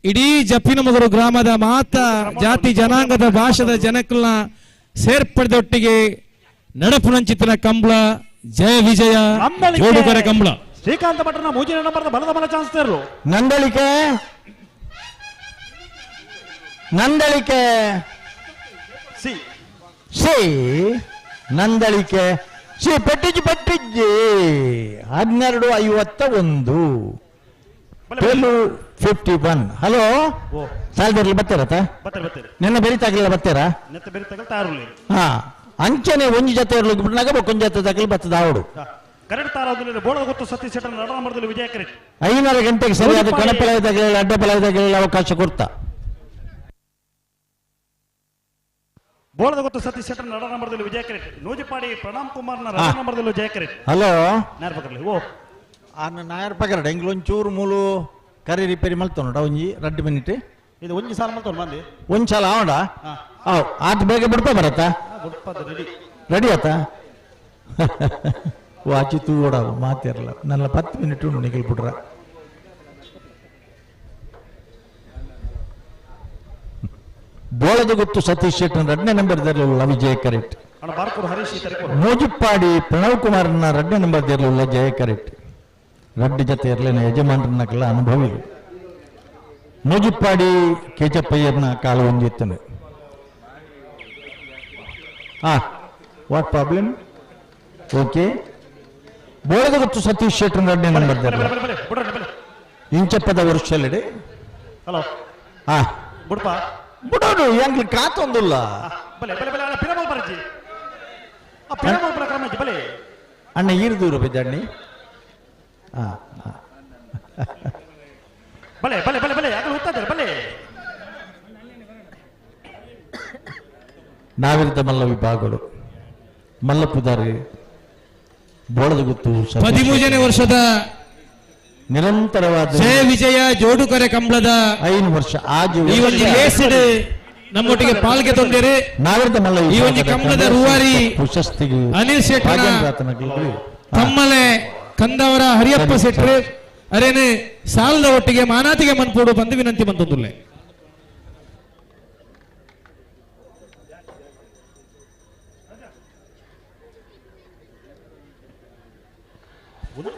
ಇಡೀ ಜಪ್ಪಿನಮಗರು ಗ್ರಾಮದ ಮಾತ ಜಾತಿ ಜನಾಂಗದ ಭಾಷದ ಜನಕ್ಕನ್ನ ಸೇರ್ಪಡೆದೊಟ್ಟಿಗೆ ನಡಪುನಂಚಿತ್ತಿನ ಕಂಬಳ ಜಯ ವಿಜಯ ಜೋಡುಕರೆ ಕಂಬಳ ಶ್ರೀಕಾಂತ ಭಟ್ರನ ಮೂಜಿನ ನಂಬರ್ದ ಬಲದ ಬಲ ಚಾನ್ಸ್ ತೇರು Nandalike Nandalike C C Nandalike C Pattijji Pattijji 12:51 51. Hello ಸಾಲದಲ್ಲಿ ಬರ್ತಾರತ್ತ ನಿನ್ನ ಬೆರಿತಾಗಲಿಲ್ಲ ಬರ್ತಾರಾ ಹಾ ಅಂಚನೆ ಒಂಜಿ ಜೊತೆ ಇರ್ಲಿಕ್ಕೆ ಬಿಟ್ಟಾಗ ಬೊಕ್ಕೊಂದು ಜೊತೆ ತಗಲಿ ಬರ್ತದ ಆವಡು ಕರೆಕ್ಟ್ ತಾರಾದಲ್ಲಿ ಬೋಳದ ಗೊತ್ತು ಸತೀಶ್ ಶೆಟ್ಟರ್ ನಡನಂಬರದಲ್ಲಿ ವಿಜಯ ಕರೆಕ್ಟ್ 5:30 ಗಂಟೆಗೆ ಸರಿಯಾದ ಕಣಪಲಯದಾಗಲಿ ಅಡ್ಡಪಲಯದಾಗಲಿ ಅವಕಾಶ ಕೊಡ್ತಾ ಬೋಳದ ಗೊತ್ತು ಸತೀಶ್ ಶೆಟ್ಟರ್ ನಡನಂಬರದಲ್ಲಿ ವಿಜಯ ಕರೆಕ್ಟ್ ನೂಜಿಪಾಡಿ ಪ್ರಣಾಮ್ ಕುಮಾರ್ನ ನಂಬರದಲ್ಲಿ ವಿಜಯ ಕರೆಕ್ಟ್ ಹಲೋ ನಾರ್ಪಕರ್ಲಿ ಓ ನಾಯರ್ ಪಕರಡ ಎಂಗ್ಲ ಒಂಚೂರು ಮೂಲು ಕರಿ ರಿಪೇರಿ ಮಲ್ತೋನಡ ಒಂಜಿ 2 ಮಿನಿಟ್ ಇದು ಒಂಜಿ ಸಾಲ ಮಲ್ತೋಣ ಮಂದಿ ಒಂದ್ ಸಾಲ ಅವಡ ಆತ ಬೇಗ ಬಿಡ್ಪ ಬರತ್ತಾ ರೆಡಿ ಆತ ವಾಚಿ ತೂಡ ಮಾತಿರಲ್ಲ ನನ್ನ 10 ಮಿನಿಟ್ ಉಂಟು ನಿಖಿಲ್ ಬಿಡ್ರ ಬೋಳದ ಗೊತ್ತು ಸತೀಶ್ ಶೆಟ್ಟರ್ 2ನೇ ನಂಬರ್ದಲ್ಲಿರುವ ವಿಜಯ ಕರೆಕ್ಟ್ ಮೋಜಿಪ್ಪಾಡಿ ಪ್ರಣವ್ ಕುಮಾರ್ನ 2ನೇ ನಂಬರ್ದಲ್ಲಿರುವ ಜಯ ಕರೆಕ್ಟ್ ರಡ್ಡು ಜೊತೆ ಇರಲಿನ ಯಜಮಾನರನ್ನಕ್ಕೆಲ್ಲ ಅನುಭವಿಗಳು ನೂಜಿಪ್ಪಾಡಿ ಕೇಚಪ್ಪಯ್ಯರ್ನ ಕಾಲು ಹೊಂದಿತ್ತನು. What problem? ಓಕೆ. ಬೋಳದ ಗೊತ್ತು ಸತೀಶ್ ಶೆಟ್ಟರ್ 2ನೇ ನಂಬರ್ ಇಂಚಪ್ಪದ ವರ್ಷಲ್ಲಡೆ. ಹಲೋ ಬಿಡೋಡು ಹೆಂಗ್ ಕಾತೊಂದಿಲ್ಲ ಅಣ್ಣ ಈರ್ದೂರು ಬಿದ್ದಣ್ಣಿ. ನಾವಿರದ ಮಲ್ಲ ವಿಭಾಗಗಳು ಮಲ್ಲಪುದಾರಿ ಬೋಳದ ಗುತ್ತು 13ನೇ ವರ್ಷದ ನಿರಂತರವಾದ ಜಯ ವಿಜಯ ಜೋಡುಕರೆ ಕಂಬಳದ 5 ವರ್ಷ ಆಜು ಈ ಒಂದು ಲೇಸಿಡ್ ನಮ್ಮೊಟ್ಟಿಗೆ ಪಾಲ್ಗೆ ತೊಂದಿರಿ. ನಾವಿರದ ಮಲ್ಲ ಈ ಒಂದು ಕಂಬಳದ ರೂವಾರಿ ಪ್ರಶಸ್ತಿಗೆ ಅನಿಲ್ ಶೆಟ್ಟರ್ ತಮ್ಮಲೆ ಕಂದವರ ಹರಿಯಪ್ಪ ಶೆಟ್ರು ಅರೇನೆ ಸಾಲದ ಒಟ್ಟಿಗೆ ಮಾನಾತಿಗೆ ಮನ್ಪೋಡು ಬಂದು ವಿನಂತಿ ಬಂತೊಂದುಲ್ಲೆ.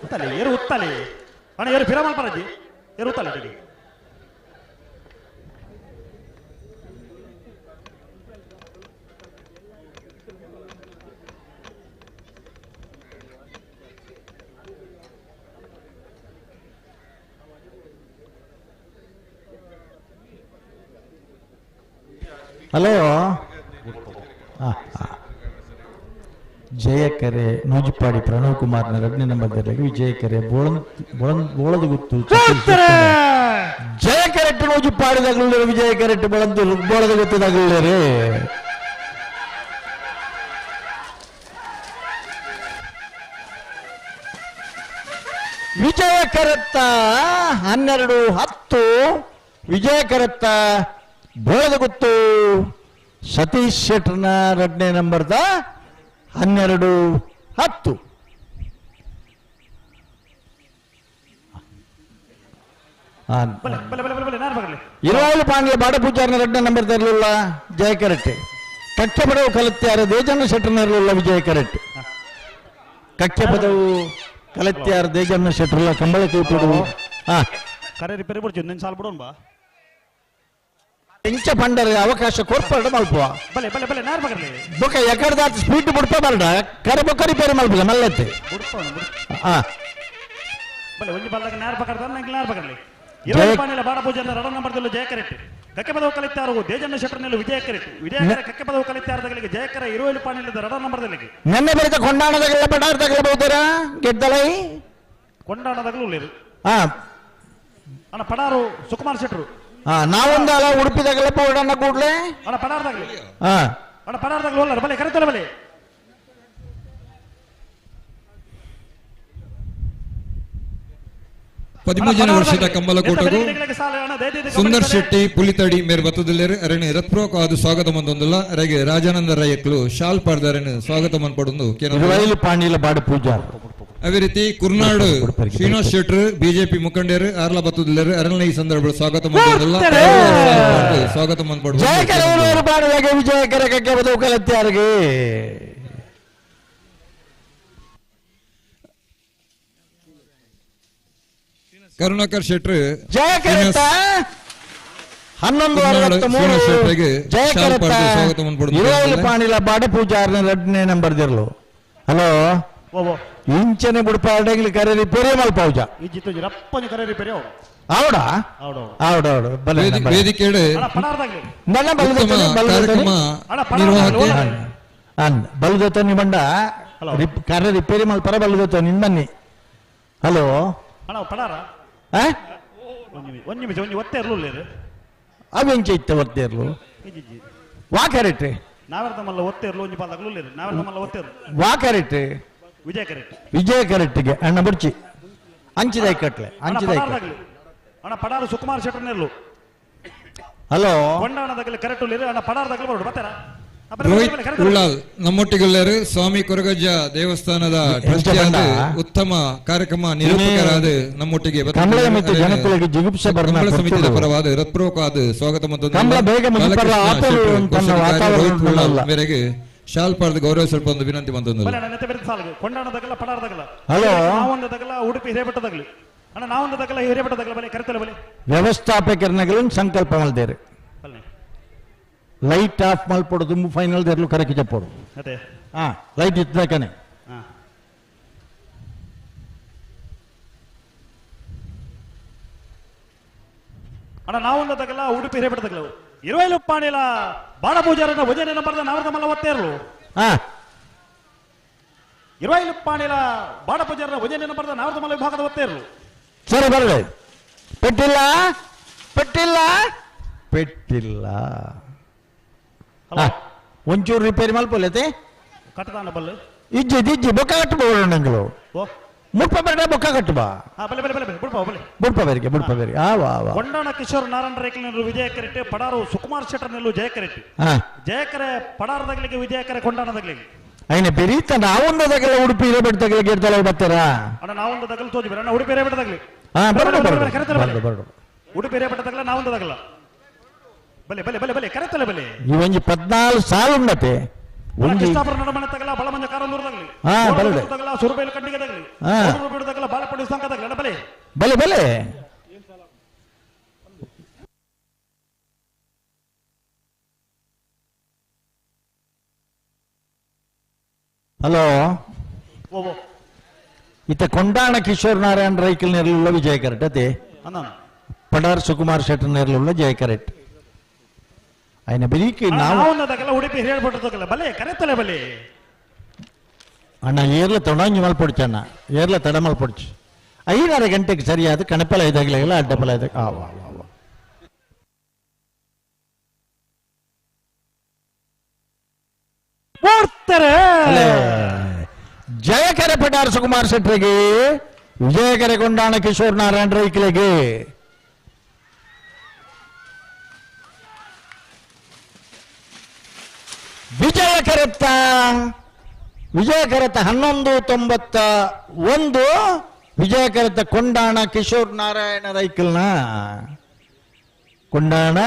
ಉತ್ತಲೆ ಏರು ಉತ್ತಲೆ ಅಣ್ಣ ಏರು ಫಿರಾಮಲ್ ಪರಜಿ ಏರು ಉತ್ತಲೆ ಟಿಡಿ ಹಲೋ ಜಯಕರೆ ನೂಜಿಪ್ಪಾಡಿ ಪ್ರಣವ್ ಕುಮಾರ್ನ 2ನೇ ನಂಬರ್ದಲ್ಲಿ ವಿಜಯಕರೆ ಬೋಳದ ಗುತ್ತು ಜಯಕರೆಟ್ಟು ನೂಜಿಪ್ಪಾಡಿದಾಗಲೇ ವಿಜಯಕರೆಟ್ಟು ಬೋಳದ ಗುತ್ತದಾಗಲೇ ವಿಜಯಕರತ್ತ 12-10 ವಿಜಯಕರತ್ತ ಬೋಳದ ಗುತ್ತು ಸತೀಶ್ ಶೆಟ್ಟರ್ನ 2ನೇ ನಂಬರ್ದ 12-10. ಇರುವಾಳು ಪಾಂಡ್ಯ ಬಾಡಪೂಜಾರ್ನ 2ನೇ ನಂಬರ್ ತರಲಿಲ್ಲ ಜಯಕರೆಟ್ಟೆ. ಕಕ್ಷೆ ಪದವು ಕಲತ್ಯಾರ ದೇಜಣ್ಣ ಶೆಟ್ಟರ್ನಲ್ಲಿಲ್ಲ ವಿಜಯಕರೆಟ್ಟೆ. ಕಕ್ಷೆ ಪದವು ಕಲತ್ಯಾರ ದೇಜಣ್ಣ ಶೆಟ್ಟರ್ಲ ಕಂಬಳಕ್ಕೆ ಉಟ್ಟಿಡು. ಕರೆ ರಿಪೇರಿ ಬಿಡ್ತೀನಿ ನಿನ್ನ ಸಾಲ ಬಿಡೋಣ ಬಾ ಇಂಚ ಪಂಡರ ಅವಕಾಶ ಕೊರ್ಪಡ ಮಲ್ಪುವ ಬಲೆ ಬಲೆ ಬಲೆ ನಾರ್ ಬಗರ್ಲಿ ಬೊಕ ಎಕಡದ ಸ್ಪೀಡ್ ಬಿಡ್ಪ ಬರಡ ಕರೆ ಬೊಕ ರಿಪೇರಿ ಮಲ್ಪುವ ಮಲ್ಲತ್ತೆ ಬಲೆ ಒಂಜಿ ಬಲ್ದಾಗ ನಾರ್ ಬಗರ್ದ ನಂಗೆ ನಾರ್ ಬಗರ್ಲಿ 20 ಪಾಣಿಲ ಬಾಡಪೂಜನ 2ನೇ ನಂಬರ್ದಲ್ಲಿ ಜಯಕರೆಟ್ಟು ಕಕ್ಕೆ ಪದವು ಕಲಿತಾರು ದೇಜಣ್ಣ ಶೆಟ್ಟರ್ನಲ್ಲಿ ವಿಜಯಕರೆಟ್ಟು ವಿಜಯಕರೆ ಕಕ್ಕೆ ಪದವು ಕಲಿತಾರದಗಳಿಗೆ ಜಯಕರ 20 ಪಾಣಿಲದ 2ನೇ ನಂಬರ್ದಲ್ಲಿ ನೆನ್ನೆ ಬರಿತ ಕೊಂಡಾಣದಗಳ ಬಡಾರ್ದಗಳ ಬಹುದರ ಗೆದ್ದಲೈ ಕೊಂಡಾಣದಗಳು ಉಳ್ಳೇರು ಅಣ್ಣ ಪಡಾರು ಸುಕುಮಾರ್ ಶೆಟ್ಟರು ನಾವೊಂದಲ್ಲ ಉಡುಪಿದಾಗಲ್ಲ ಬೋರ್ಡನ್ನ ಕೂಡ್ಲೆ ಅಣ್ಣ ಪಡಾರ್ದಾಗ್ಲಿ ಅಣ್ಣ ಪಡಾರ್ದಾಗ್ಲಿ ಒಳ್ಳೆ ಬಲೆ ಕರೆತಲ್ಲ ಬಲೆ 13ನೇ ವರ್ಷದ ಕಂಬಲಕೂಟಗೂ ಸುಂದರ್ ಶೆಟ್ಟಿ ಪುಲಿತಡಿ ಮೇರ್ ಬತ್ತದಲ್ಲೇರು ಅರಣಿ ರತ್ಪ್ರೋಕ ಅದು ಸ್ವಾಗತ ಮಂದೊಂದುಲ್ಲ ಅರಗೆ ರಾಜಾನಂದ ರಾಯಕ್ಲು ಶಾಲ್ ಪಾಡ್ದಾರನು ಸ್ವಾಗತ ಮನ್ಪಡೊಂದು ರೈಲು ಪಾಂಡಿಲ ಬಾಡ ಪೂಜಾ ಅದೇ ರೀತಿ ಕುರ್ನಾಡು ಶ್ರೀನಿವಾಸ್ ಶೆಟ್ರು ಬಿಜೆಪಿ ಮುಖಂಡರು ಆರ್ಲ ಬತ್ತದಲ್ಲೇರು ಅರಣ್ಯ ಈ ಸಂದರ್ಭ ಸ್ವಾಗತ ಮಂದೊಂದುಲ್ಲ ಸ್ವಾಗತ ಮನ್ಪಡೊಂದು ವಿಜಯಕರ ಕಕ್ಕೆ ಬದವು ಕಲತ್ಯಾರಿಗೆ ಕರುಣಾಕರ್ ಶೆಟ್ರು ಜಯಕರತ್ತ 11:63 ಜಯಕರತ್ತ ಪಾಣಿಲ ಬಾಡ ಪೂಜಾರ್ನ 2ನೇ ನಂಬರ್ ದಿರ್ಲು ಹಲೋ ಇಂಚನೆ ಬುಡ್ಪಾಡಂಗ್ಲಿ ಕರೆ ರಿಪೇರಿ ಮಲ್ಪೌಜ ಇಜ್ಜಿತ್ತು ರಪ್ಪನಿ ಕರೆ ರಿಪೇರಿ ಆವಡ ಆವಡ ಬಲೆ ವೇದಿಕೆಡೆ ನನ್ನ ಬಲ್ದತ ನಿಮ್ಮಂಡ ಕರೆ ರಿಪೇರಿ ಮಲ್ಪರ ಬಲ್ದತ ನಿಮ್ಮನ್ನಿ ಹಲೋ ಅಣ್ಣ ಪಡಾರ ಒಂದು ನಿಮಿಷ ಒಂದು ಒತ್ತೆ ಇರಲಿಲ್ಲ ಅವೆಂಚ ಇತ್ತ ಒತ್ತೆ ಇರ್ಲು ವಾ ಕ್ಯಾರೆಟ್ ನಾವೆಲ್ಲ ಮಲ್ಲ ಒತ್ತೆ ಇರಲು ಒಂದು ಪಾದ ಅಗಲಿಲ್ಲ ನಾವೆಲ್ಲ ಮಲ್ಲ ಒತ್ತೆ ಇರಲು ವಾ ಕ್ಯಾರೆಟ್ ವಿಜಯ ಕ್ಯಾರೆಟ್ಗೆ ಅಣ್ಣ ಬುಡ್ಚಿ ಅಂಚಿದಾಯಿ ಕಟ್ಲೆ ಅಂಚಿದಾಯಿ ಅಣ್ಣ ಪಡಾರು ಸುಕುಮಾರ್ ಶೆಟ್ಟರ್ನೆಲ್ಲು ಹಲೋ ಕೊಂಡಾಣದಾಗಲಿ ಕರೆಕ್ಟ್ ಅಣ್ಣ ಪಡಾರದಾಗಲಿ ಬರೋಡು ಬರ್ತಾರ ರೋಹಿತ್ ಉಳ್ಳಾಲ್ ನಮ್ಮೊಟ್ಟಿಗೆಲ್ಲರೂ ಸ್ವಾಮಿ ಕೊರಗಜ್ಜ ದೇವಸ್ಥಾನದ ಟ್ರಸ್ಟಿಯಾದ ಉತ್ತಮ ಕಾರ್ಯಕ್ರಮ ನಿರೂಪಕರಾದ ನಮ್ಮೊಟ್ಟಿಗೆ ಸಮಿತಿಯ ಪರವಾದ ಹೃತ್ಪೂರ್ವಕವಾದ ಸ್ವಾಗತ ಮೇರೆಗೆ ಶಾಲ್ ಪಾರ್ದ ಗೌರವ ಸ್ವಲ್ಪ ಒಂದು ವಿನಂತಿ ಬಂದೊಂದು ಕೊಂಡಾಣದಾಗಲ್ಲ ಪಡಾರದಾಗಲ್ಲ ಹಲೋ ಉಡುಪಿ ಹಿರೇಬೆಟ್ಟದಾಗಲಿ ಅಣ್ಣ ನಾವೊಂದು ತಗಲ ಹಿರೇಪಟ್ಟ ತಗಲ ಬಲೆ ಕರೆತಲೆ ಬಲೆ ವ್ಯವಸ್ಥಾಪಕರನಗಳು ಸಂಕಲ್ಪ ಮಲ್ದೇರು ಲೈಟ್ ಆಫ್ ಮಲ್ಪಡೋದು ಫೈನಲ್ ದೇರ್ಲು ಕರೆಕ್ಟ್ చెప్పೋಡು ಅದೇ ಲೈಟ್ ಇದ್ದಾಕನೆ ಅಣ್ಣ ನಾವೊಂದು ತಗಲ ಉಡುಪಿ ಹಿರೇಪಟ್ಟ ತಗಲ 20 ಲುಪ್ಪಾಣಿಲ ಬಾಳ ಪೂಜಾರನ ಭಜನೆ ನಂಬರ್ದ ನಾವರ್ದ ಮಲ್ಲ ಒತ್ತೇರ್ಲು 20 ಲುಪ್ಪಾಣಿಲ ಬಾಳ ಪೂಜಾರನ ಭಜನೆ ನಂಬರ್ದ ನಾವರ್ದ ಮಲ್ಲ ವಿಭಾಗದ ಒತ್ತೇರ್ಲು ಸರಿ ಬರಲಿ ಪೆಟ್ಟಿಲ್ಲ ಪೆಟ್ಟಿಲ್ಲ ಪೆಟ್ಟಿಲ್ಲ ಒಂಚೂರು ರಿಪೇರಿ ಮಲ್ಪೊಲ್ಲೈತೆ ಕಟ್ಟದಾನ ಬಲ್ಲು ಇಜ್ಜಿ ಬೊಕ್ಕ ಕಟ್ಟಬಹುದು ನಂಗಳು ಮುಡ್ಪ ಬೇಡ ಬೊಕ್ಕ ಕಟ್ಟುಬಾ ಬುಡ್ಪ ಬೇರೆ ಕೊಂಡಾಣ ಕಿಶೋರ್ ನಾರಾಯಣ ರೇಖಲ್ ನೆಲ್ಲು ವಿಜಯಕರೆಟ್ಟು ಪಡಾರು ಸುಕುಮಾರ್ ಶೆಟ್ಟರ್ ನೆಲ್ಲು ಜಯಕರೆಟ್ಟು ಜಯಕರೆ ಪಡಾರದಾಗಲಿಗೆ ವಿಜಯಕರೆ ಕೊಂಡಾಣದಾಗಲಿಗೆ అయిన పెరిగిత నావుంద దగ్గర ఉడిపి ఇరబెట్టి దగ్గర గిడతలో బత్తరా ಅಣ್ಣ ನಾವೊಂದು ತಗಲು ತೋಜಿ ಅಣ್ಣ ಉಡುಪಿ ಹಿರೇಪಟ್ಟ ತಗಲಿ ಉಡುಪಿ ಹಿರೇಪಟ್ಟ ತಗಲ ನಾವೊಂದು ತಗಲ ಬಲೆ ಬಲೆ ಬಲೆ ಬಲೆ ಕರೆತಲೆ ಬಲೆ ಈ ಒಂಜಿ 14 ಸಾಲು ಉಂಡತೆ ಒಂಜಿ ಕೃಷ್ಣಾಪುರ ನಡಮನೆ ತಗಲ ಬಳಮಂಜ ಕಾರಂದೂರು ತಗಲಿ ಬಲೆ ತಗಲ ಸುರುಬೇಲು ಕಂಡಿಗೆ ತಗಲಿ ಸುರುಬೇಲು ತಗಲ ಬಾಲಪಡಿ ಸಂಕ ತಗಲ ಬಲೆ ಬಲೆ ಬಲೆ ಹಲೋ ಇತ್ತ ಕೊಂಡಾಣ ಕಿಶೋರ್ ನಾರಾಯಣ ರೈಕಲ್ ನೆರಳುಳ್ಳ ವಿಜಯ ಕರೆಕ್ಟ್ ಅದೇ ಪಡಾರ್ ಸುಕುಮಾರ್ ಶೆಟ್ಟರ್ ನೆರಳುಳ್ಳ ಜಯ ಕರೆಕ್ಟ್ ఆయన బిరికి ఉడిపి ಹಿರೇಪಟ್ಟ ಬಲೆ ಕರೆತಲೆ ಬಲೆ ಅಣ್ಣ ಏರ್ಲ ತೊಡಂಜಿ ಮಲ್ಪೊಡ್ಚಣ್ಣ ಏರ್ಲ ತಡ ಮಲ್ಪೊಡ್ಚು 5:30 ಗಂಟೆಗೆ ಸರಿಯಾದ ಕಣಪಲ ಇದಾಗಲಿಲ್ಲ ಅಡ್ಡಪಲ ಇದಾಗ ಜಯಕರೆ ಪಟಾರ್ ಸುಕುಮಾರ್ ಶೆಟ್ಟರಿಗೆ ವಿಜಯಕರೆ ಕೊಂಡಾಣ ಕಿಶೋರ್ ನಾರಾಯಣ ರೈಕಲೆಗೆ ವಿಜಯಕರೆತ್ತ 1191 ವಿಜಯಕರೆತ್ತ ಕೊಂಡಾಣ ಕಿಶೋರ್ ನಾರಾಯಣ ರೈಕಲ್ನ ಕೊಂಡಾಣ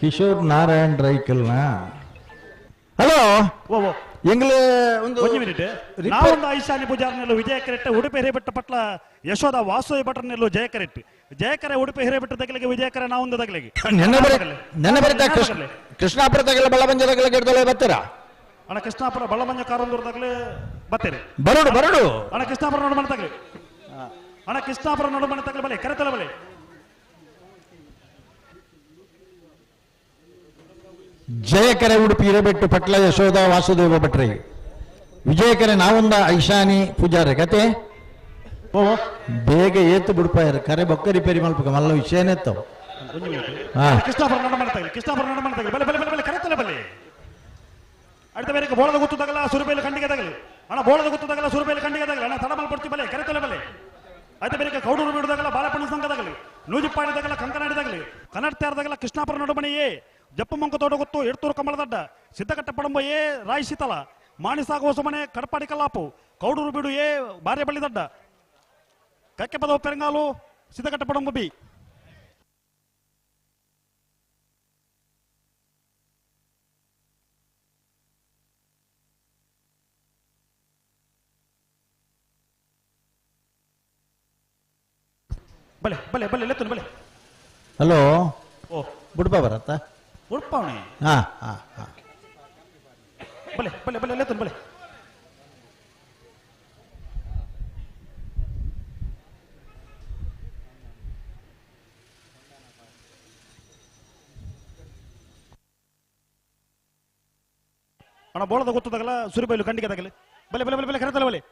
ಕಿಶೋರ್ ನಾರಾಯಣ ರೈಕಲ್ನ ಹಲೋ ಎಂಗ್ಲೇ ಒಂದು ನಾವೊಂದು ಐಶಾನಿ ಪೂಜಾರ್ ನೆಲ್ಲು ವಿಜಯಕರೆಟ್ಟು ಉಡುಪಿ ಹಿರೇಪಟ್ಟ ಪಟ್ಲ ಯಶೋಧ ವಾಸುದೇವ ಭಟ್ರ ನೆಲ್ಲು ಜಯಕರೆಟ್ಟು ಜಯಕರೆ ಉಡುಪಿ ಹಿರೇಪಟ್ಟ ತಗಲಿಗೆ ವಿಜಯಕರೆ ನಾವೊಂದು ತಗಲಿಗೆ ನೆನ್ನೆ ಬರೀತಾ ಕೃಷ್ಣಾಪುರ ತಗಲ ಬಳಬಂಜ ತಗಲ ಗಿಡದೊಳೆ ಬರ್ತೀರಾ ಅಣ್ಣ ಕೃಷ್ಣಾಪುರ ಬಳಬಂಜ ಕಾರಂದೂರು ತಗಲಿ ಬತ್ತೇನೆ ಬರೋಡು ಅಣ್ಣ ಕೃಷ್ಣಾಪುರ ನಡುಮನೆ ತಗಲಿ ಅಣ್ಣ ಕೃಷ್ಣಾಪುರ ನಡುಮನೆ ತಗಲಿ ಬಲೆ ಕರೆತಲೆ ಬಲೆ ಜಯಕರೆ ಉಡುಪಿ ಹಿರೇಬೆಟ್ಟು ಪಟ್ಲ ಯಶೋಧ ವಾಸುದೇವ ಭಟ್ರಿಗೆ ವಿಜಯಕರೆ ನಾವೊಂದ ಐಶಾನಿ ಪೂಜಾರಿ ಕತೆ ಬೇಗ ಏತು ಬಿಡ್ಪಾಯರು ಕರೆ ಬೊಕ್ಕ ರಿಪೇರಿ ಮಲ್ಪ ಮಲ್ಲ ವಿಷಯನೆತ್ತವ ಕೃಷ್ಣಾಪುರ ನಡುಮನೆ ತಗಲಿ ಕೃಷ್ಣಾಪುರ ನಡುಮನೆ ತಗಲಿ ಬಲೆ ಬಲೆ ಬಲೆ ಬಲೆ ಕರೆತಲೆ ಬಲೆ அடுத்த பேருக்கு போலத குத்து தகல சுருபேல கண்டிಗೆ தகல ಅಣ್ಣ ಬೋಳದ ಗುತ್ತು ತಗಲ ಸುರುಬೇಲಿ ಕಂಡಿಗೆ ತಗಲ ಅಣ್ಣ ತಡಮಲ್ ಪಡ್ತಿ ಬಲೆ ಕರೆತಲೆ ಬಲೆ ಆಯ್ತು ಬೇರೆ ಕೌಡೂರು ಬಿಡು ತಗಲ ಬಾಲಪಣ್ಣ ಸಂಘ ತಗಲಿ ನೂಜಿಪ್ಪಾಡಿ ತಗಲ ಕಂಕನಾಡಿ ತಗಲಿ ಕನ್ನಡ ತೇರ ತಗಲ ಕೃಷ್ಣಾಪುರ ನಡುಮನೆಯೇ ಜಪ್ಪ ಮಂಕ ತೋಟ ಗೊತ್ತು ಎಡ್ತೂರು ಕಮಲದಡ್ಡ ಸಿದ್ದಕಟ್ಟ ಪಡಂಬಯೇ ರಾಯಿ ಶೀತಲ ಮಾಣಿಸಾಗ ಹೊಸಮನೆ ಕಡಪಾಡಿ ಕಲ್ಲಾಪು ಕೌಡೂರು ಬಿಡು ಏ ಬಾರ್ಯ ಬಳ್ಳಿದಡ್ಡ ಕಕ್ಕೆ ಪದ ಪೆರಂಗಾಲು ಸಿದ್ದಕಟ್ಟ ಪಡಂಬ ಬಿ ಬಲೆ ಬಲೆ ಬಲೆ ಲೆತ್ತನು ಬಲೆ ಹಲೋ ಓ ಬುಡ್ಪ ಬರತ್ತ ಬುಡ್ಪವಣೆ ಹಾ ಬಲೆ ಬಲೆ ಬಲೆ ಲೆತ್ತನು ಬಲೆ ಅಣ್ಣ ಬೋಳದ ಗೊತ್ತು ತಗಲ ಸುರಿಬೈಲು ಕಂಡಿಗೆ ತಗಲಿ ಬಲೆ ಬಲೆ ಬಲೆ ಬಲೆ ಕರೆತಲೆ ಬಲೆ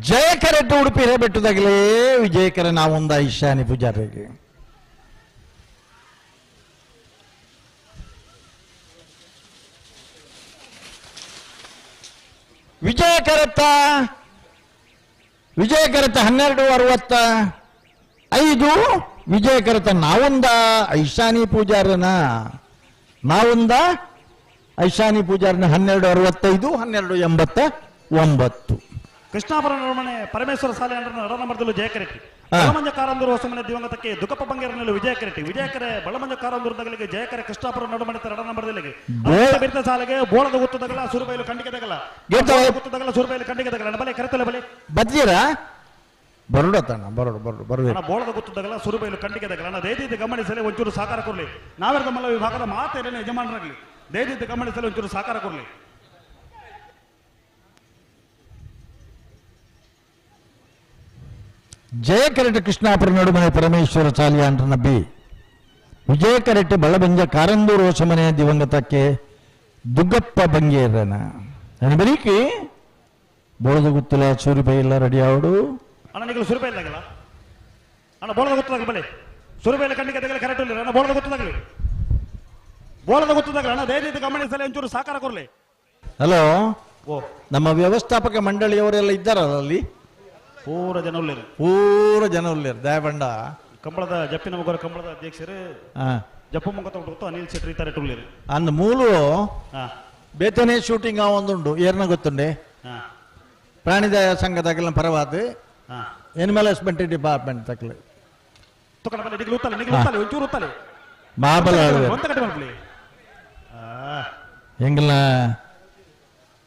ಜಯಕರೆಟ್ಟು ಉಡುಪಿ ಹಿರೇಬೆಟ್ಟದಾಗಲೇ ವಿಜಯಕರ ನಾವೊಂದ ಈಶಾನಿ ಪೂಜಾರಿಗೆ ವಿಜಯಕರತ್ತ ವಿಜಯ ಕರತ 12:65 ವಿಜಯ ಕರತ ನಾವುಂದ ಐಶಾನಿ ಪೂಜಾರನ ಐಶಾನಿ ಪೂಜಾರನ 12:65 12:89. ಕೃಷ್ಣಾಪುರ ನಿರ್ಮಣೆ ಪರಮೇಶ್ವರ ಶಾಲೆ ನಡನಮರದಲ್ಲೂ ಜಯಕರೆಟ್ಟಿ ಬಳಮಂಜ ಕಾರಂದೂರು ಹೊಸಮನೆ ದಿವಂಗತಕ್ಕೆ ದುಃಖಪ್ಪ ಬಂಗೇರನಲ್ಲೂ ವಿಜಯಕರೆಟ್ಟಿ ವಿಜಯಕರೆ ಬಳಮಂಜ ಕಾರಂದೂರದಗಳಿಗೆ ಜಯಕರೆ ಕೃಷ್ಣಾಪುರ ನಡುಮಣಿತ ನಡನಮರದಲ್ಲಿಗೆ ಬಿರಿತ ಶಾಲೆಗೆ ಬೋಳದ ಗುತ್ತದಗಲ ಸುರುಬೈಲು ಕಂಡಿಗೆದಗಲ ಗುತ್ತದಗಲ ಸುರುಬೈಲು ಕಂಡಿಗೆದಗಲ ಬಲೆ ಕರೆತಲೆ ಬಲೆ ಬಜ್ಜಿರಾ ಬರೋಡತನ ಬರೋಡು ಬೋಳದ ಗುತ್ತದಗಲ ಸುರುಬೈಲು ಕಂಡಿಗೆದಗಲ ದಯದಿದ್ದು ಗಮನಿಸಲಿ ಒಂಚೂರು ಸಹಕಾರ ಕೊರಲಿ ನಾವೆರದ ಮಲ್ಲ ವಿಭಾಗದ ಮಾತೇರೇನೆ ಯಜಮಾನರಾಗಲಿ ದಯದಿದ್ದು ಗಮನಿಸಲಿ ಒಂಚೂರು ಸಹಕಾರ ಕೊರಲಿ. ಜಯಕರೆಟ್ಟಿ ಕೃಷ್ಣಾಪುರ ನಡುಮನೆ ಪರಮೇಶ್ವರ ಚಾಲಿಯಾಂಡ್ರನ ಬಿ ವಿಜಯಕರೆಟ್ಟಿ ಬಳಬಂಜ ಕಾರಂದೂರು ಹೊಸಮನೆಯ ದಿವಂಗತಕ್ಕೆ ದುಗ್ಗಪ್ಪ ಬಂಗೇರನ ಬರೀಕಿ ಬೋಳದ ಗುತ್ತಲ ಸೂರಿಬೈ ಎಲ್ಲ ರೆಡಿ ಆವಡು ಅಣ್ಣ ನೀವು ಸುರುಬೈ ಇಲ್ಲಾಗಲ್ಲ ಅಣ್ಣ ಬೋಳದ ಗುತ್ತದಾಗಲಿ ಬಲೆ ಸುರುಬೈಲ ಕಣ್ಣಿಗೆ ತೆಗಲಿ ಕರೆಕ್ಟ್ ಇಲ್ಲ ಅಣ್ಣ ಬೋಳದ ಗುತ್ತದಾಗಲಿ ಅಣ್ಣ ದಯವಿಟ್ಟು ಗಮನಿಸಲಿ ಒಂಚೂರು ಸಹಕಾರ ಕೊರಲಿ. ಹಲೋ ನಮ್ಮ ವ್ಯವಸ್ಥಾಪಕ ಮಂಡಳಿಯವರೆಲ್ಲ ಇದ್ದಾರಲ್ಲ ಅಲ್ಲಿ ಪೂರ ಜನ ಉಳ್ಳೇರು ದಯಬಂಡ ಕಂಬಳದ ಜಪ್ಪಿನ ಮುಗರ ಕಂಬಳದ ಅಧ್ಯಕ್ಷರು ಜಪ್ಪು ಮುಖತ್ತು ಅನಿಲ್ ಶೆಟ್ಟಿ ಇದ್ದಾರೆ ಟುಳ್ಳೇರು ಅಂದ್ ಮೂಲು ಬೇತನೆ ಶೂಟಿಂಗ್ ಒಂದುಂಡು ಏರ್ನ ಗೊತ್ತುಂಡೆ ಪ್ರಾಣಿದಯ ಸಂಘದಾಗಲ ಪರವಾದ ಎನಿಮಲ್ ಹಸ್ಬೆಂಡ್ರಿ ಡಿಪಾರ್ಟ್ಮೆಂಟ್ ತಕ್ಕಲೆ ಮಾಬಲ ಎಂಗಲ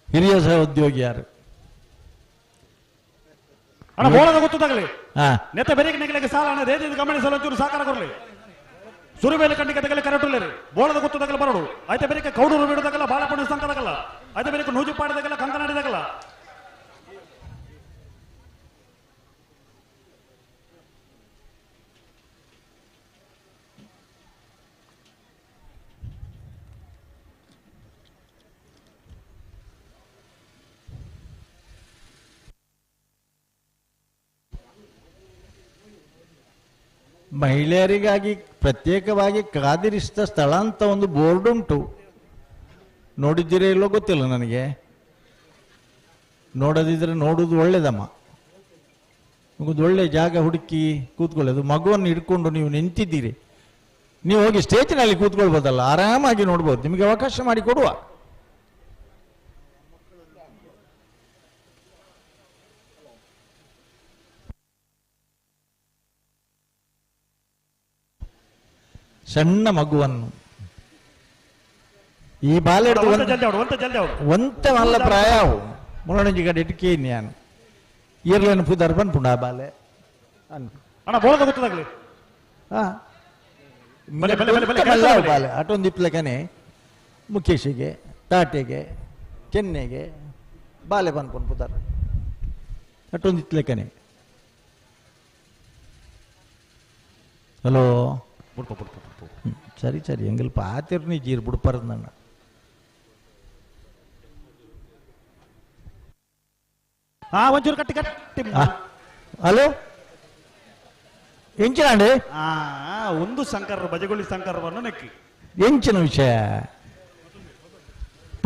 ಹಿರಿಯ ಸಹೋದ್ಯೋಗಿ ಯಾರು ಅಣ್ಣ ಬೋಳದ ಗೊತ್ತದಾಗಲಿ ನೆತ್ತ ಬೆರೆಗೆ ನೆಗಲಿಗೆ ಸಾಲ ಅಣ್ಣ ದೇದಿ ಗಮನಿಸಲು ಒಂಚೂರು ಸಹಕಾರ ಕೊರಲಿ ಸುರುಬೇಲೆ ಕಣ್ಣಿಗೆ ತೆಗಲಿ ಕರೆಕ್ಟುಳ್ಳೇರಿ ಬೋಳದ ಗೊತ್ತದಾಗಲಿ ಬರೋಡು ಆಯ್ತ ಬೆರೆಗೆ ಕೌಡೂರು ಬಿಡೋದಾಗಲ್ಲ ಬಾಳಪಣ್ಣ ಸಂಕದಾಗಲ್ಲ ಆಯ್ತ ಬೆರೆಗೆ ನೂಜು ಪಾಡದಾಗಲ್ಲ ಕಂಕನಾಡಿದಾಗಲ್ಲ ಮಹಿಳೆಯರಿಗಾಗಿ ಪ್ರತ್ಯೇಕವಾಗಿ ಕಾದಿರಿಸಿದ ಸ್ಥಳ ಅಂತ ಒಂದು ಬೋರ್ಡ್ ಉಂಟು, ನೋಡಿದ್ದೀರಾ ಇಲ್ಲೋ ಗೊತ್ತಿಲ್ಲ ನನಗೆ. ನೋಡದಿದ್ರೆ ನೋಡುವುದು ಒಳ್ಳೇದಮ್ಮ. ಒಂದು ಒಳ್ಳೆ ಜಾಗ ಹುಡುಕಿ ಕೂತ್ಕೊಳ್ಳೋದು. ಮಗುವನ್ನು ಹಿಡ್ಕೊಂಡು ನೀವು ನಿಂತಿದ್ದೀರಿ, ನೀವು ಹೋಗಿ ಸ್ಟೇಜಿನಲ್ಲಿ ಕೂತ್ಕೊಳ್ಬೋದಲ್ಲ, ಆರಾಮಾಗಿ ನೋಡ್ಬೋದು. ನಿಮಗೆ ಅವಕಾಶ ಮಾಡಿ ಕೊಡುವ. ಸಣ್ಣ ಮಗುವನ್ನು ಈ ಬಾಲೆ ಒಂತೆ ಮಲ್ಲ ಪ್ರಾಯವು ಮುಳಣಂಜಿ ಕಡೆ ಇಟ್ಕಿ ನಾನು ಇರ್ಲೇನು ಪುದರ್ ಬಂದ್ಪುಂಡ ಆ ಬಾಲೆ ಬಾಲೆ ಅಟೊಂದು ಇಪ್ಲಕನೆ ಮುಖೇಶಿಗೆ ತಾಟೆಗೆ ಚೆನ್ನೆಗೆ ಬಾಲೆ ಬಂದ್ಪುಂಡು ಪುದರ್ ಅಟೊಂದು ಇತ್ಲೆಕನೆ. ಹಲೋ ಸರಿ ಸರಿ ಎಂಗಲ್ ಪಾತಿರ್ ನೀ ಜೀರ್ ಬಿಡ್ಪಾರದು ನನ್ನ. ಒಂಚೂರು ಕಟ್ಟಿ ಕಟ್ಟಿ. ಹಲೋ ಎಂಚಿನಾಂಡೆ ಒಂದು ಶಂಕರ ಬಜಗೊಳ್ಳಿ ಶಂಕರವನ್ನು ನೆಕ್ಕಿ ಎಂಚಿನ ವಿಷಯ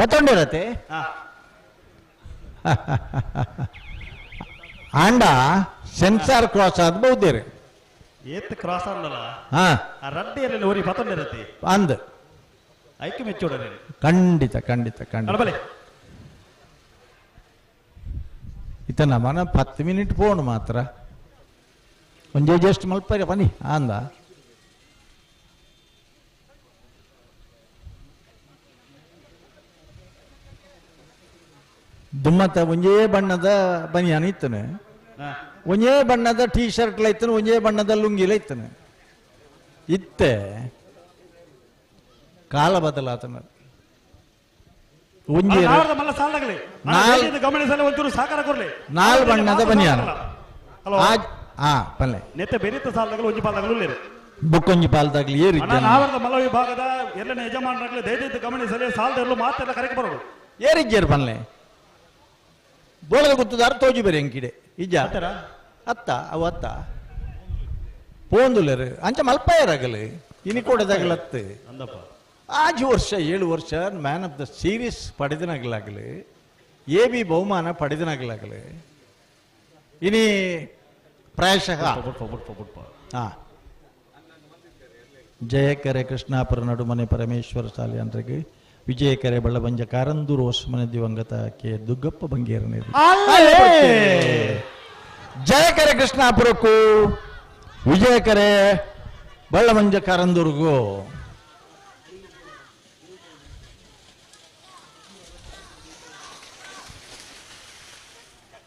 ಪತ್ತೊಂಡಿರತ್ತೆ ಆಂಡ ಸೆನ್ಸಾರ್ ಕ್ರಾಸ್ ಆದ ಬಹುದೇರಿ ಏತ್ ಕ್ರಾಸ್ ಅನ್ನಲ್ಲ ರಡ್ಡಿಯಲ್ಲಿ ಓರಿ ಪತ್ತೊಂಡಿರತ್ತೆ ಅಂದ್ ಐಕ್ಯ ಮೆಚ್ಚೋಡರೆ ಖಂಡಿತ ಖಂಡಿತ ಖಂಡಿತ. ಇತನ ಮನ 10 ಮಿನಿಟ್ ಪೋಣು ಮಾತ್ರ ಒಂಜೆ ಜಸ್ಟ್ ಮಲ್ಪರಿ ಬನ್ನಿ ಅಂದ. ದುಮ್ಮತ್ತ ಒಂಜೇ ಬಣ್ಣದ ಬನಿಯಾನ ಇತ್ತನೆ, ಒಂಜೇ ಬಣ್ಣದ ಟೀ ಶರ್ಟ್ ಲೈತನು, ಒಂಜೇ ಬಣ್ಣದ ಲುಂಗಿಲ ಇತ್ತನೆ. ಇತ್ತೆ ಕಾಲ ಬದಲಾತನ ನಾಲ್ ಬಣ್ಣದ ಬನಿಯಾನ ನೆತ್ತ ಬೆರಿತ ಸಾಲದಾಗಲು ಒಂಜಿ ಪಾಲದಾಗಲು ಬುಕ್ಕೊಂಜಿ ಪಾಲದಾಗಲಿ ಏರಿ ನಾವರದ ಮಲ್ಲ ವಿಭಾಗದ ಎಲ್ಲನೇ ಯಜಮಾನರಾಗಲಿ ದಯವಿಟ್ಟು ಗಮನಿಸಲಿ ಸಾಲದಲ್ಲೂ ಮಾತೆಲ್ಲ ಕರೆಗೆ ಬರೋದು ಏರಿಜ್ಜೇರು ಬನ್ಲೆ ಬೋಳದ ಗುತ್ತದಾರ ತೋಜಿ ಬೇರೆ ಎಂಕಿಡೆ ಇಜ್ಜ ಅತ್ತ ಅವು ಅತ್ತ ಪೋಂದುಲರು ಅಂಚ ಮಲ್ಪಾಯರಾಗಲಿ ಇನಿ ಕೊಡದಾಗಲತ್ತು ಆಜು ವರ್ಷ 7 ವರ್ಷ ಮ್ಯಾನ್ ಆಫ್ ದ ಸೀರೀಸ್ ಪಡೆದನಾಗಲಾಗಲಿ, AB ಬಹುಮಾನ ಪಡೆದನಾಗಲಾಗಲಿ, ಇನಿ ಪ್ರಾಯಶಃ ಜಯಕೆರೆ ಕೃಷ್ಣಾಪುರ ನಡುಮನೆ ಪರಮೇಶ್ವರ ಶಾಲೆಯಂದ್ರಿಗೆ ವಿಜಯಕೆರೆ ಬಳ್ಳವಂಜ ಕಾರಂದೂರು ಹೊಸಮನೆ ದಿವಂಗತ ಕೆ ದುಗ್ಗಪ್ಪ ಬಂಗೇರನೇ ಜಯಕೆರೆ ಕೃಷ್ಣಾಪುರಕ್ಕೂ ವಿಜಯಕೆರೆ ಬಳ್ಳವಂಜ ಕಾರಂದೂರಿಗೂ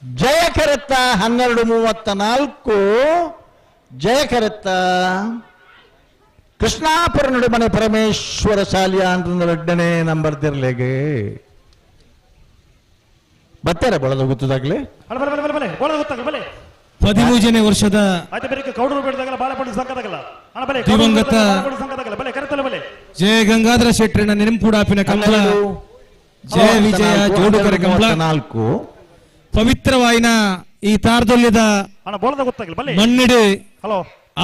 ಜಯಕೆರೆತ್ತ 12:34 ಜಯಕೆರೆತ್ತ ಕೃಷ್ಣಾಪುರ ನಡುಮನೆ ಪರಮೇಶ್ವರ ಶಾಲೆಯ 2ನೇ ನಂಬರ್ ತಿರ್ಲೆಗೆ ಬರ್ತಾರೆ ಬಳದ ಗೊತ್ತದಾಗ್ಲಿ 13ನೇ ವರ್ಷದ ದಿವಂಗತ ಜಯ ಗಂಗಾಧರ ಶೆಟ್ಟರನ ನೆನಪುಡಾಪಿನ ಕಂಬಳ ಜಯ ವಿಜಯ ಜೋಡುಕರೆ ಕಂಬಳ 4 ಪವಿತ್ರವಾಯಿನ ಈ ತಾರದೊಲ್ಯದ ಮಣ್ಣಿಡು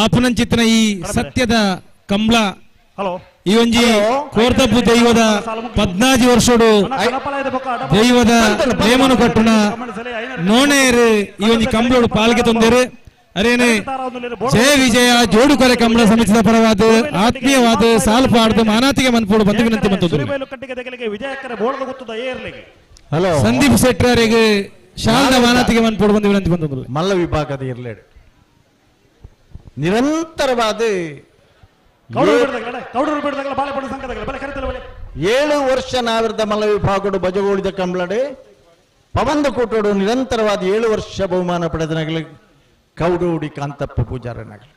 ಆಪನಂಚಿತ್ತಿನ ಈ ಸತ್ಯದ ಕಂಬಳ ಈ ಒಂಜಿ ಕೋರ್ತಪ್ಪು ದೈವದ 14 ವರ್ಷೋಡು ದೈವದ ಪ್ರೇಮನು ಕಟ್ಟುನ ನೋಣೇರು ಈ ಒಂಜಿ ಕಂಬಳೋಡು ಪಾಲ್ಗೆ ತೊಂದೇರು ಅರೇನೆ ಜಯ ವಿಜಯ ಜೋಡುಕೊರೆ ಕಂಬಳ ಸಮಿತಿದ ಪರವಾದ ಆತ್ಮೀಯವಾದ ಸಾಲ್ಪಾಡ್ದು ಮಾನಾತಿಗೆ ಮನ್ಪೋಡು ಬಂದು ವಿನಂತಿ ಬಂತು ಸಂದೀಪ್ ಶೆಟ್ಟರಿಗೆ ಶಾಲದ ಮಾನಾತಿಗೆ ಮನ್ಪೋಡು ಬಂದು ವಿನಂತಿ ಬಂತು ಮಲ್ಲ ವಿಭಾಗದ ಇರ್ಲೇಡು ನಿರಂತರವಾದ 7 ವರ್ಷ ನಾವಿರದ ಮಲ್ಲ ವಿಭಾಗಡು ಬಜಗೋಳಿದ ಕಂಬಳಡೆ ಪವಂದ ಕೂಟೋಡು ನಿರಂತರವಾದ 7 ವರ್ಷ ಬಹುಮಾನ ಪಡೆದನಗಲಿ ಕೌಡೋಡಿ ಕಾಂತಪ್ಪ ಪೂಜಾರನಗಲಿ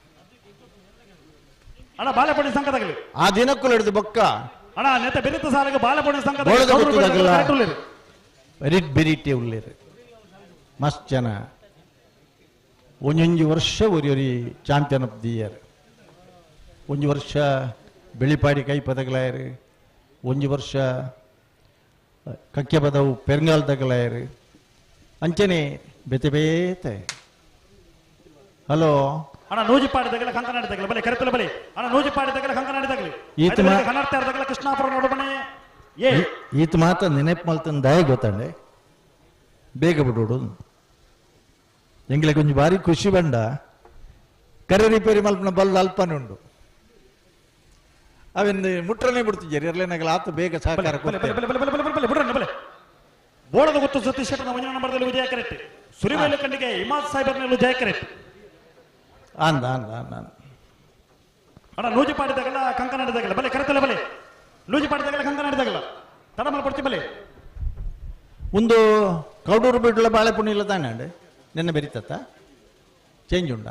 ಆ ದಿನಕ್ಕೂ ಹಿಡಿದು ಬೊಕ್ಕ ಬೆರಿಟಿ ಉಳ್ಳೇರು ಮಸ್ತ್ ಜನ ಒಂಜೊಂಜು ವರ್ಷ ಒರಿ ಚಾಂಪಿಯನ್ ಆಫ್ ದಿ ಇಯರ್ ಒಂಜು ವರ್ಷ ಬೆಳಿಪಾಡಿ ಕೈ ಪದಗಳಾಯರು ಒಂಜು ವರ್ಷ ಕಕ್ಕೆ ಪದವು ಪೆರ್ಗಾಲ್ ತಗಲಾಯರು ಅಂಚನೆ ಬೆತೆ ಬೇತೆ ಹಲೋ ಈತ ಮಾತ ನೆನಪು ಮಲ್ತನ ದಯ ಗೊತ್ತಂಡೆ ಬೇಗ ಬಿಡೋಡು ಎಂಗ್ಲೆ ಕೊಂಚ ಬಾರಿ ಖುಷಿ ಬಂಡ ಕರೆ ರಿಪೇರಿ ಮಲ್ಪನ ಬಲ್ಲ ಅಲ್ಪನೇ ಉಂಡು ಅವೆಂದು ಮುಟ್ರನೆ ಬಿಡ್ತಿದ್ದಾರೆ ಇರ್ಲೇನಾಗಲ್ಲ ಆತ ಬೇಗ ಸಹಕಾರ ಬೋಳದ ಗೊತ್ತು ಸತೀಶ್ ಶೆಟ್ಟನ ಮುಂದಿನ ನಂಬರ್ದಲ್ಲಿ ವಿಜಯ ಕರೆಕ್ಟ್ ಸುರಿವೇಲು ಕಂಡಿಗೆ ಇಮಾದ್ ಸಾಹೇಬರ್ನಲ್ಲೂ ಜಯ ಕರೆಕ್ಟ್ ಅಂದ ಅಣ್ಣ ನೂಜಿ ಪಾಡಿದಾಗಲ್ಲ ಕಂಕಣ ಹಿಡಿದಾಗಲ್ಲ ಬಲೆ ಕರೆತಲ್ಲ ಬಲೆ ನೂಜಿ ಪಾಡಿದಾಗಲ್ಲ ಕಂಕಣ ಹಿಡಿದಾಗಲ್ಲ ತಡ ಮಲ್ ಪಡ್ತಿ ಬಲೆ ಒಂದು ಕೌಡೂರು ಬಿಡ್ಲ ಬಾಳೆಪುಣ್ಯ ಇಲ್ಲ ತಾನೆ ಅಂಡೆ ನಿನ್ನೆ ಬೆರಿತತ್ತ ಚೇಂಜ್ ಉಂಡ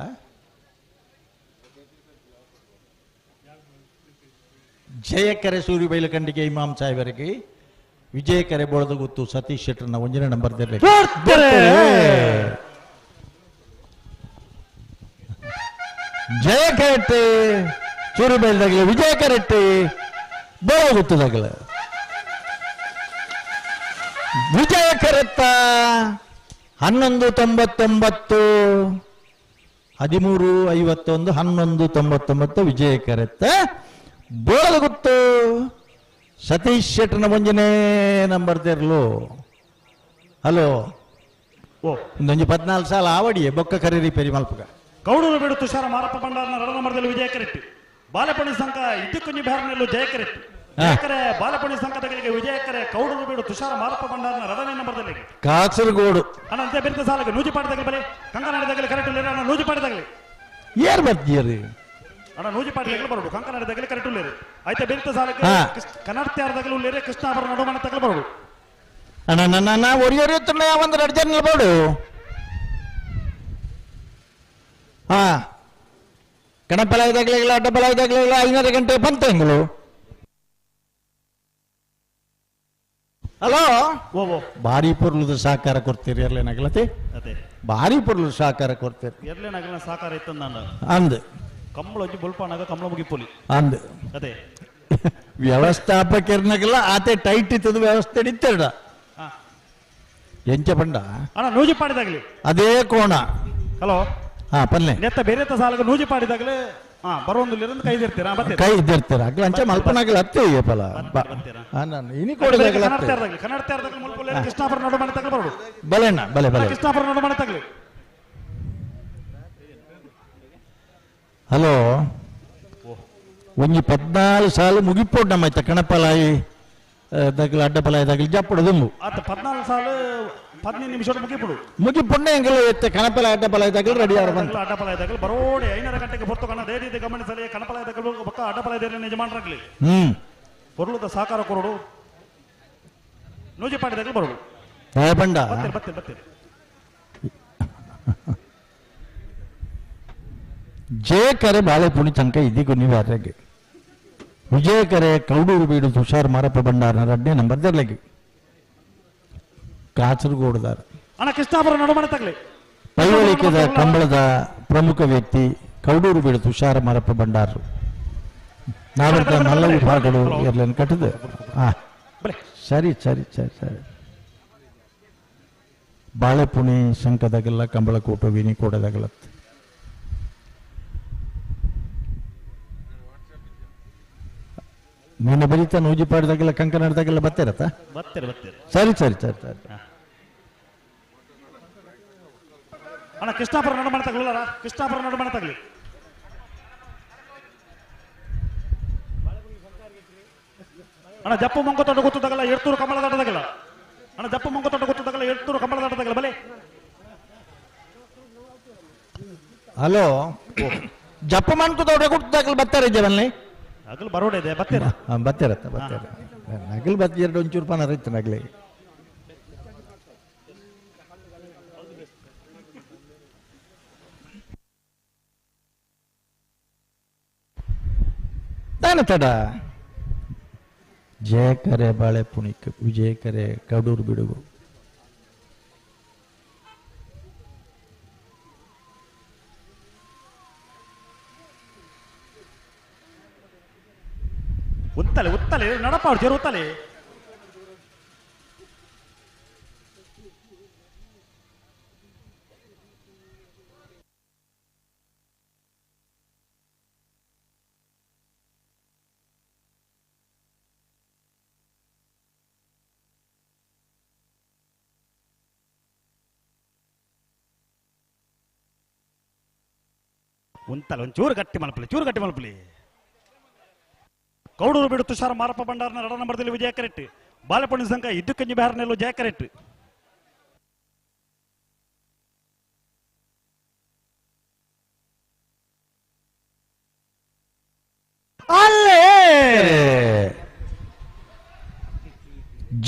ಜಯಕೆರೆ ಸೂರಿಬೈಲು ಕಂಡಿಗೆ ಇಮಾಮ್ ಸಾಹೇಬರಿಗೆ ವಿಜಯಕೆರೆ ಬೋಳದ ಗೊತ್ತು ಸತೀಶ್ ಶೆಟ್ಟರ್ನ 1ನೇ ನಂಬರ್ ಜಯಕೆರೆಟ್ಟೆ ಸೂರಿಬೈಲ್ದಾಗಲಿ ವಿಜಯಕೆರೆಟ್ಟೆ ಬೋಳ ಗೊತ್ತದಾಗಲ ವಿಜಯಕೆರೆತ್ತ 11:99 13:51 11:99 ವಿಜಯಕೆರೆತ್ತ ಬೋಳದ ಗೊತ್ತು ಸತೀಶ್ ಶೆಟ್ಟರ್ನ 1ನೇ ನಂಬರ್ ತೆರಲು ಹಲೋ ಇನ್ನೊಂದು 14 ಸಾಲ ಆವಡಿಯೇ ಬೊಕ್ಕ ಕರೆ ರಿಪೇರಿ ಮಲ್ಪಗ ಕೌಡೂರು ಬಿಡು ತುಷಾರ ಮಾರಪ್ಪ ಭಂಡಾರನ 2ನೇ ನಂಬರ್ದಲ್ಲಿ ವಿಜಯ ಕರೆಕ್ಟ್ ಬಾಲಪಣಿ ಸಂಘ ಇದ್ದಕ್ಕುಂಜಿ ಬ್ಯಾರ್ನಲ್ಲೂ ಜಯ ಕರೆಕ್ಟ್ ಜಯಕರೆ ಬಾಲಪಣಿ ಸಂಘದಗಳಿಗೆ ವಿಜಯಕರೆ ಕೌಡೂರು ಬಿಡು ತುಷಾರ ಮಾರಪ್ಪ ಭಂಡಾರನ 2ನೇ ನಂಬರ್ದಲ್ಲಿ ಕಾಸರಗೋಡು ಅಣ್ಣ ಅಂತೆ ಬೆರಿತ ಸಾಲಕ್ಕೆ ನೂಜಿ ಪಾಡಿದಾಗಲಿ ಬಲೆ ಕಂಕನಾಡಿದಾಗಲಿ ಕರೆಕ್ಟ್ ಇಲ್ಲ ಅಣ್ಣ ನೂಜಿ ಪಾಡಿದಾಗಲಿ ಯಾರು ಬರ್ತೀರಿ ಅಣ್ಣ ನೂಜಿ ಪಾಡಿದಾಗಲಿ ಬರೋದು ಕಂಕನಾಡಿದಾಗಲಿ ಕರೆಕ್ಟ್ ಉಳ್ಳೇರಿ ಆಯ್ತಾ ಬೆರಿತ ಸಾಲಕ್ಕೆ ಕನ್ನಡತ್ಯಾರದಾಗಲಿ ಉಳ್ಳೇರಿ ಕೃಷ್ಣಾಭರಣ ನಡುಮನ ತಗಲು ಬರೋದು ಅಣ್ಣ ನನ್ನ ಒರಿಯೊರಿ ಎತ್ತುನ್ನ ಒಂದು 2 ಜನ ನಿಲ್ಬೋಡು ಹಾ ಕಣಪಲಾಯದಾಗಲಿಲ್ಲ ಅಡ್ಡಬಲಾಯದಾಗಲಿಲ್ಲ 5:30 ಗಂಟೆ ಬಂತ ಹೆಂಗಳು ಹಲೋ ಭಾರಿ ಪೊರ್ಲದ ಸಹಕಾರ ಕೊಡ್ತೀರಿ ಎರ್ಲೇನಾಗಲತಿ ಭಾರಿ ಪೊರ್ಲು ಸಹಕಾರ ಕೊಡ್ತೀರಿ ಎರ್ಲೇನಾಗಲ ಸಹಕಾರ ಇತ್ತು ನಾನು ಅಂದ್ ಕಂಬಳ ಒಂಜಿ ಬುಲ್ಪಾನಾಗ ಕಂಬಳ ಮುಗಿಪೋಲಿ ಅಂದ್ ಅದೇ ವ್ಯವಸ್ಥಾಪಕರ್ನಾಗಲ್ಲ ಆತೆ ಟೈಟ್ ಇತ್ತದ ವ್ಯವಸ್ಥೆ ನಿತ್ತೆರಡ ಎಂಚ ಪಂಡ ಅಣ್ಣ ನೂಜಿ ಪಾಡಿದಾಗಲಿ ಅದೇ ಕೋಣ ಹಲೋ ಹಾ ಪಲ್ಲೆ ನೆತ್ತ ಬೇರೆ ಸಾಲಗ ನೂಜಿ ಪಾಡಿದಾಗಲೇ ಬರೋಂದು ಕೈ ಇರ್ತೀರಾ ಕೈ ಇದ್ದಿರ್ತೀರ ಅಗ್ಲ ಅಂಚೆ ಮಲ್ಪನಾಗಲ ಹತ್ತೇವೆ ಫಲ ನಾನು ಇನಿ ಕೊಡದಾಗಲ ಕನ್ನಡ ಮುಲ್ಪುಲೆ ಕೃಷ್ಣಾಪುರ ನಡುಮನೆ ತಗಲು ಬರೋದು ಬಲೆಣ್ಣ ಬಲೆ ಬಲೆ ಕೃಷ್ಣಾಪುರ ನಡುಮನೆ ತಗಲಿ ಹಲೋ ಒಂಜಿ 14 ಸಾಲು ಮುಗಿಪೋಡ್ ನಮ್ಮ ಕಣಪಲಾಯಿ ದಗಲ ಅಡ್ಡಪಲಾಯಿ ದಗಲಿ ಜಪ್ಪಡು ದುಂಬು 14 ಸಾಲು 15 ನಿಮಿಷ ಮುಗಿಪುಣ್ಣ ಎಂಗಲು ಎತ್ತೆ ಕಣಪಲಾಯಿ ಅಡ್ಡಪಲಾಯಿ ದಗಲಿ ರೆಡಿ ಆರ ಬಂತು ಅಡ್ಡಪಲಾಯಿ ದಗಲಿ ಬರೋಡೆ 5:30 ಗಂಟೆಗೆ ಹೊತ್ತು ಕಣ ದೇದಿ ಗಮನಿಸಲಿ ಕಣಪಲಾಯಿ ದಗಲು ಪಕ್ಕ ಅಡ್ಡಪಲಾಯಿ ದೇರಿ ಯಜಮಾನರಾಗಲಿ ಪೊರ್ಲುದ ಸಾಕಾರ ಕೊರಡು ನೂಜಿಪಾಡಿ ದಗಲಿ ಬರೋಡು ಬಂಡ ಬತ್ತೀರಿ ಜಯಕರೆ ಬಾಳೆಪುಣಿ ತನಕ ಇದೀಗ ನೀವು ಯಾರಿಗೆ ವಿಜಯಕರೆ ಕೌಡೂರು ಬೀಡು ತುಷಾರ್ ಮಾರಪ್ಪ ಭಂಡಾರನ 2ನೇ ನಂಬರ್ ದರ್ಲೆಗೆ ಕಾಸರಗೋಡುದಾರ ಅಣ್ಣ ಕೃಷ್ಣಾಪುರ ನಡುಮನೆ ತಗಲಿ ಪೈವಳಿಕೆದ ಕಂಬಳದ ಪ್ರಮುಖ ವ್ಯಕ್ತಿ ಕೌಡೂರು ಬೀಡು ತುಷಾರ ಮಾರಪ್ಪ ಭಂಡಾರರು ನಾವೆಂತ ಮಲ್ಲ ವಿಭಾಗಗಳು ಎಲ್ಲ ಕಟ್ಟಿದೆ ಸರಿ ಸರಿ ಸರಿ ಸರಿ ಬಾಳೆಪುಣಿ ಶಂಕದಾಗೆಲ್ಲ ಕಂಬಳ ಕೂಟ ವಿನಿ ಕೊಡದಾಗಲತ್ತ ನೀನು ಬರೀತಾ ನೂಜಿಪಾಡ್ದಾಗೆಲ್ಲ ಕಂಕನಾಡ್ದಾಗೆಲ್ಲ ಬರ್ತಿರತ್ತ ಸರಿ ಸರಿ ಸರಿ ಸರಿ ಅಣ್ಣ ಕೃಷ್ಣಾಪುರ ನಡುಮನೆ ತಗಲಿಲ್ಲ ಕೃಷ್ಣಾಪುರ ನಡುಮನೆ ತಗಲಿ ಅಣ್ಣ ಜಪ್ಪು ಮಂಗ ತೊಂಡ ಗೊತ್ತದಾಗಲ್ಲ ಎಡ್ತೂರು ಕಂಬಳದ ಆಟದಾಗಲ್ಲ ಅಣ್ಣ ಜಪ್ಪು ಮಂಗ ತೊಂಡ ಗೊತ್ತದಾಗಲ್ಲ ಎಡ್ತೂರು ಕಂಬಳದ ಆಟದಾಗಲ್ಲ ಬಲೆ ಹಲೋ ಜಪ್ಪ ಮಾಡ್ಕೊ ದೊಡ್ಡ ಕೊಟ್ಟದಾಗಲ್ಲ ಬರ್ತಾರೆ ಜವನ್ಲಿ ಅಗಲ್ ಬರೋಡೆ ಇದೆ ಬರ್ತೀರಾ ಬರ್ತಿರತ್ತ ಬರ್ತಾರೆ ನಗಲ್ ಬತ್ 2 ಒಂಚೂರು ಪಾನ ರೈತ ನಗಲಿ ತಡ ಜಯಕರೆ ಬಾಳೆಪುಣಿಕ್ ವಿಜಯಕರೆ ಕಡೂರು ಬಿಡುಗು ಉತ್ತಲೆ ನಡಪಾಡು ಜೇರು ಉತ್ತಲೆ ಒಂಚೂರು ಗಟ್ಟಿ ಮಲ್ಪಲಿ ಕೌಡೂರು ಬಿಡು ತುಷಾರ ಮಾರಪ್ಪ ಭಂಡಾರನ 2ನೇ ನಂಬರ್ದಲ್ಲಿ ವಿಜಯ ಕರೆಟ್ ಬಾಳೆಪುಣಿ ಸಂಘ ಇದ್ದಕ್ಕಂಜಿ ಬ್ಯಾರನೆಲ್ಲೂ ಜಯ ಕರೆಟ್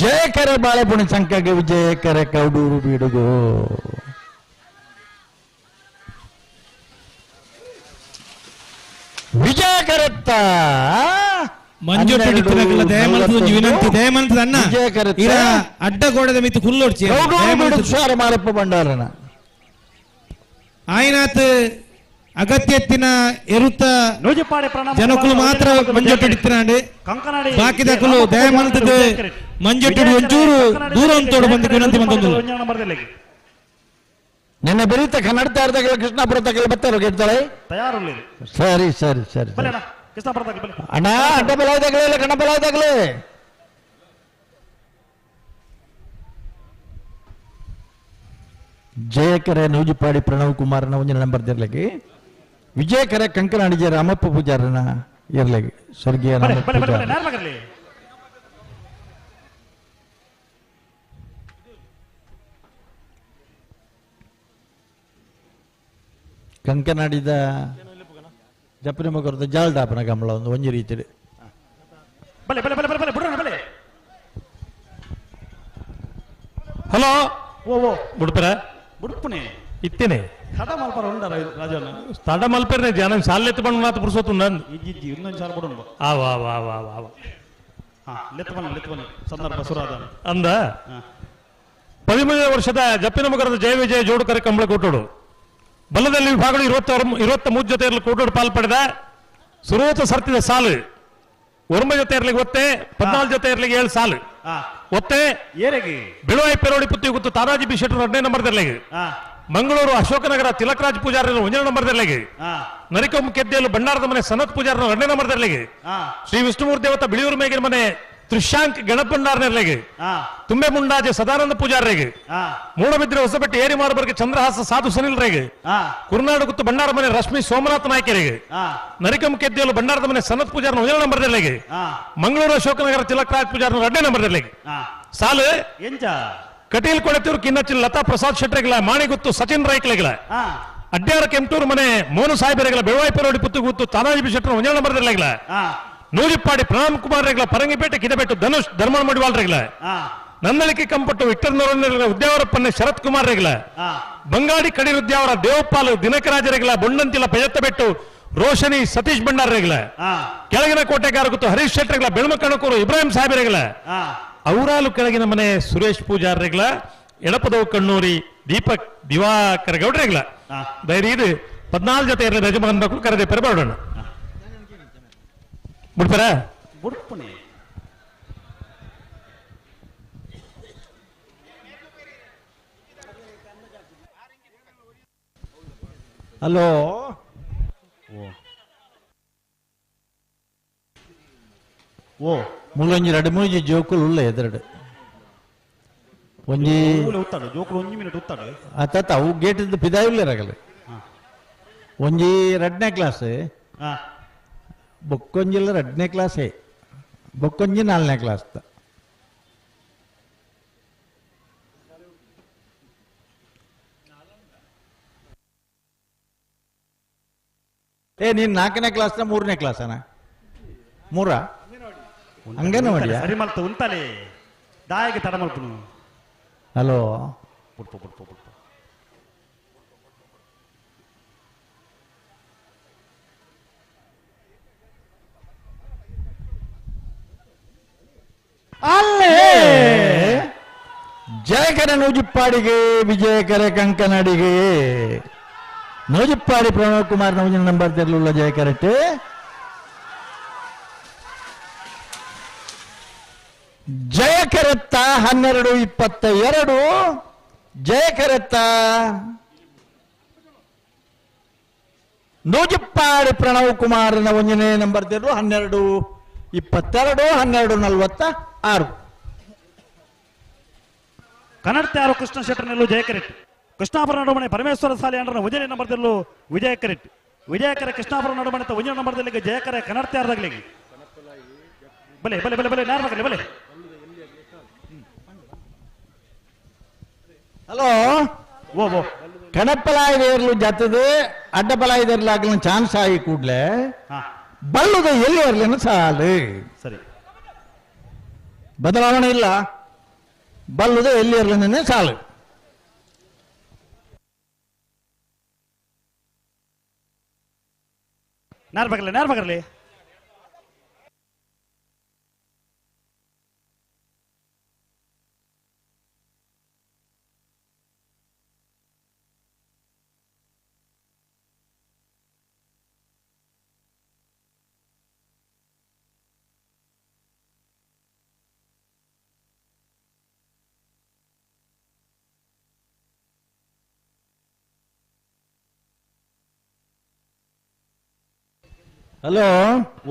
ಜಯಕರೆ ಬಾಳೆಪುಣಿ ಸಂಖ್ಯೆಗೆ ವಿಜಯಕರೆ ಕೌಡೂರು ಬಿಡುಗು ವಿಜಯ ಕರೆತ್ತ ಮಂಜುಟ್ಟಿಲ್ಲ ದಯಮಂತದ ವಿನಂತಿ ದಯಮಂತದ ಅನ್ನ ಇರ ಅಡ್ಡಗೋಡದ ಮಿತ್ತು ಕುಲ್ಲೋಡ್ಚಿ ತುಷಾರ ಮಾರಪ್ಪ ಭಂಡಾರನ ಆಯ್ನಾತ್ ಅಗತ್ಯತ್ತಿನ ಎರುತ್ತ ಜನಕುಲು ಮಾತ್ರ ಮಂಜೊಟ್ಟಿಡಿತ್ತಿನಾಂಡು ಬಾಕಿದಕುಲು ದಯಮಂತದ ಮಂಜೊಟ್ಟಿಡಿ ಒಂಚೂರು ದೂರ ಅಂತೋಡು ಬಂದು ವಿನಂತಿ ಬಂದೊಂದು ನಿನ್ನೆ ಬರೀತ ಕನ್ನಡ ಇರ್ದಾಗೆಲ್ಲ ಕೃಷ್ಣಾಪುರ ತಗಲಿ ಬರ್ತಾರೋ ಗೆಡ್ತಾಳೆ ಸರಿ ಸರಿ ಸರಿ ಅಣ್ಣ ಅಡ್ಡ ಬಲಾಯ್ದಾಗಲೇ ಕಣ್ಣ ಬಲಾಯ್ದಾಗಲೇ ಜಯಕರೆ ನೂಜಿಪಾಡಿ ಪ್ರಣವ್ ಕುಮಾರನ 1ನೇ ನಂಬರ್ ಇರ್ಲಿಕ್ಕೆ ವಿಜಯಕರೆ ಕಂಕನಾಡಿಜೆ ರಾಮಪ್ಪ ಪೂಜಾರನ ಇರ್ಲಿಕ್ಕೆ ಸ್ವರ್ಗೀಯ ಕಂಕನಾಡಿದ ಜಪ್ಪನ ಮಗರದ ಜಾಲ್ಡಾಪನ ಕಮಲ ಒಂದು ಒಂಜಿ ರೀತಿ ಹಲೋ ಓ ಬುಡ್ಪರ ಬುಡ್ಪುನೆ ಇತ್ತೇನೆ ತಡ ಮಲ್ಪರ ಉಂಡಾರ ರಾಜಣ್ಣ ತಡ ಮಲ್ಪರ್ನೆ ಜನ ಸಾಲೆತ್ತು ಬಂದು ಮಾತು ಪುರ್ಸೋತು ನಂದು ಇಜ್ಜಿ ಇನ್ನೊಂದು ಸಾಲ ಬಿಡೋಣ ಆವಾ ವಾ ವಾ ವಾ ವಾ ಲೆತ್ತಬನ್ನ ಸಂದರ್ಭ ಸುರಾದ ಅಂದ 13ನೇ ವರ್ಷದ ಜಪ್ಪಿನ ಮಗರದ ಜಯ ವಿಜಯ ಜೋಡುಕರೆ ಕಂಬಳ ಕೊಟ್ಟೋಡು ಬಲ್ಲದಲ್ಲಿ ವಿಭಾಗಗಳು 23 ಜೊತೆಯಲ್ಲಿ ಕೂಟೋಡು ಪಾಲ್ಪಡೆದ ಸುರೋತ ಸರ್ತಿದ ಸಾಲು ಒರ್ಮ ಜೊತೆ ಇರ್ಲಿಕ್ಕೆ ಒತ್ತೆ 14 ಜೊತೆ ಇರ್ಲಿಕ್ಕೆ 7 ಸಾಲು ಒತ್ತೆ ಬೆಳುವಾಯಿ ಪೆರೋಡಿ ಪುತ್ತಿ ಗೊತ್ತು ತಾರಾಜಿ ಬಿ ಶೆಟ್ಟರ್ 2ನೇ ನಂಬರ್ ದರ್ಲೆಗೆ ಮಂಗಳೂರು ಅಶೋಕನಗರ ತಿಲಕರಾಜ್ ಪೂಜಾರ 1ನೇ ನಂಬರ್ ದರ್ಲೆಗೆ ನರಿಕೊಮ್ಮ ಕೆದ್ದೆಯಲ್ಲೂ ಭಂಡಾರದ ಮನೆ ಸನತ್ ಪೂಜಾರ 2ನೇ ನಂಬರ್ ದರ್ಲೆಗೆ ಶ್ರೀ ವಿಷ್ಣುಮೂರ್ತಿ ದೇವತ ಬಿಳಿಯೂರು ಮೇಗಿನ ಮನೆ ತ್ರಿಶಾಂಕ್ ಗಣಪಂಡಾರ್ನೆರ್ಲೆಗೆ ತುಂಬೆ ಮುಂಡಾಜೆ ಸದಾನಂದ ಪೂಜಾರ್ರೆಗೆ ಮೂಡಬಿದ್ರೆ ಹೊಸಬೆಟ್ಟಿ ಏರಿ ಮಾರುಬರ್ಗೆ ಚಂದ್ರಹಾಸ ಸಾಧು ಸುನಿಲ್ರೆಗೆ ಕುರ್ನಾಡು ಗುತ್ತು ಬಂಡಾರ ಮನೆ ರಶ್ಮಿ ಸೋಮನಾಥ್ ನಾಯ್ಕರಿಗೆ ನರಿಕಂ ಕೆದ್ದಿಯಲು ಬಂಡಾರದ ಮನೆ ಸನತ್ ಪೂಜಾರ್ನ 1 ನಂಬರ್ದೆಲ್ಲೆಗೆ ಮಂಗಳೂರು ಅಶೋಕನಗರ ತಿಲಕ್ ರಾಜ್ ಪೂಜಾರ್ನ 2 ನಂಬರ್ದೆಲ್ಲೆಗೆ ಸಾಲು ಕಟೀಲ್ ಕೊಳೆತೂರು ಕಿನ್ನಚ್ಚಿಲ್ ಲತಾ ಪ್ರಸಾದ್ ಶೆಟ್ರೆಗಳ ಮಾಣಿಗುತ್ತು ಸಚಿನ್ ರೈಕ್ಲೆಗಳ ಅಡ್ಯಾರ ಕೆಂಟೂರು ಮನೆ ಮೋನು ಸಾಹೇಬರೆಗಳ ಬೆಳವಾಯಿಪರೋಡಿ ಪುತ್ತುಗುತ್ತು ತಾನಾಜಿ ಶೆಟ್ರ 1 ನಂಬರ್ದೆಲ್ಲೆಗಳ ನೂಜಿಪ್ಪಾಡಿ ಪ್ರಣಾಮ್ ಕುಮಾರ್ ರೆಗ್ಲ ಪರಂಗಿಪೇಟೆ ಕಿದಬೆಟ್ಟು ಧನುಷ್ ಧರ್ಮ ಮಡಿವಾಲ್ ರೆಗ್ಲ ನಂದಳಿಕೆ ಕಂಪಟ್ಟು ವಿಕ್ಟರ್ ನೋರನ್ನೆರ್ಲ ಉದ್ಯಾವರಪ್ಪನ್ನೆ ಶರತ್ ಕುಮಾರ್ ರೆಗ್ಲ ಬಂಗಾಡಿ ಕಡೀರ್ ಉದ್ಯಾವರ ದೇವಪಾಲು ದಿನಕರಾಜ ರೆಗ್ಲ ಬೊಂಡಂತಿಲ ಪೆಯತ್ತಬೆಟ್ಟು ರೋಶನಿ ಸತೀಶ್ ಭಂಡಾರ್ ರೆಗ್ಲ ಕೆಳಗಿನ ಕೋಟೆಗಾರ ಗುತ್ತು ಹರೀಶ್ ಶೆಟ್ ರೆಗ್ಲ ಬೆಳಮಕಣಕೂರು ಇಬ್ರಾಹಿಂ ಸಾಹೇಬ್ ರೆಗ್ಲ ಔರಾಲು ಕೆಳಗಿನ ಮನೆ ಸುರೇಶ್ ಪೂಜಾರ್ ರೆಗ್ಲ ಎಳಪದವು ಕಣ್ಣೂರಿ ದೀಪಕ್ ದಿವಾಕರ ಗೌಡ್ರ ರೆಗ್ಲ ಧೈರ್ಯ ಇದು 14 ಜೊತೆ ಯಜಮಾನ್ ಮಕ್ಕಳು ಕರೆದೆ ಪೆರಬಾಡೋಣ ಬಿಡ್ತಾರ ಬಿಡ್ಪಣಿ ಹಲೋ ಓ ಮುಳ್ಳೊಂಜಿ 2-3 ಜೋಕುಲು ಉಳ್ಳ ಎದುರುಡು ಒಂಜಿ ಉತ್ತಾಡು ಜೋಕುಲು 1 ಮಿನಿಟ್ ಉತ್ತಾಡು ಅತ್ತ ಅವು ಗೇಟಿಂದ ಪಿದಾಯಿಲ್ಲರಾಗಲ್ಲ ಒಂಜಿ 2ನೇ ಕ್ಲಾಸ್ ಬೊಕ್ಕೊಂಜಿಲ್ಲ 2ನೇ ಕ್ಲಾಸೇ ಬೊಕ್ಕೊಂಜಿ 4ನೇ ಕ್ಲಾಸ್ ನೀನ್ 4ನೇ ಕ್ಲಾಸ್ 3ನೇ ಕ್ಲಾಸನ 3 ಅಂಗನವಾಡಿ ಸರಿ ಮಲ್ತು ಉಂತಲೆ ದಾಯಿಗೆ ತಡ ಮಲ್ಪುನು ಹಲೋ ಪುಡ್ಪು ಪುಡ್ಪು ಪುಡ್ಪು ಅಲ್ಲೇ ಜಯಕರ ನೂಜಿಪ್ಪಾಡಿಗೆ ವಿಜಯಕರ ಕಂಕನಾಡಿಗೆ ನೂಜಿಪ್ಪಾಡಿ ಪ್ರಣವ್ ಕುಮಾರ್ 1 ನಂಬರ್ ತೆರಳುಳ್ಳ ಜಯಕರಟ್ಟು ಜಯಕರತ್ತ 12-22 ಜಯಕರತ್ತ ನೂಜಿಪ್ಪಾಡಿ ಪ್ರಣವ್ ಕುಮಾರ್ 1ನೇ ನಂಬರ್ ತೆರಳು 12-22 12-46 ಕನ್ನಡ ಕೃಷ್ಣ ಶೆಟ್ಟರ್ನೆಲ್ಲು ಜಯಕರೆಟ್ ಕೃಷ್ಣಾಪುರ ನಡುಮನೆ ಪರಮೇಶ್ವರ ಸಾಲಿ ಅಂಡ್ರ 1ನೇ ನಂಬರ್ದಲ್ಲೂ ವಿಜಯಕರೆಟ್ ವಿಜಯಕರ ಕೃಷ್ಣಾಪುರ ನಡುಮನೆ 1ನೇ ನಂಬರ್ದಲ್ಲಿ ಜಯಕರ ಕನ್ನಡ ಬಲೆ ಬಲೆ ಬಲೆ ಬಲೆ ನಾರ್ಮಕಲೆ ಬಲೆ ಹಲೋ ಓ ಕಣಪ್ಪಲಾಯಿದೇರ್ಲು ಜತ್ತದು ಅಡ್ಡಪಲಾಯಿದೇರ್ಲಾಗಲ ಚಾನ್ಸ್ ಆಗಿ ಕೂಡ್ಲೆ ಬಲ್ಲುದ ಎಲ್ಲಿ ಇರಲಿನ ಸಾಲು ಸರಿ ಬದಲಾವಣೆ ಇಲ್ಲ ಬಲ್ಲುದ ಎಲ್ಲಿ ಇರಲಿನ ಸಾಲು ನಾರ್ಮಕರ್ಲಿ ಹಲೋ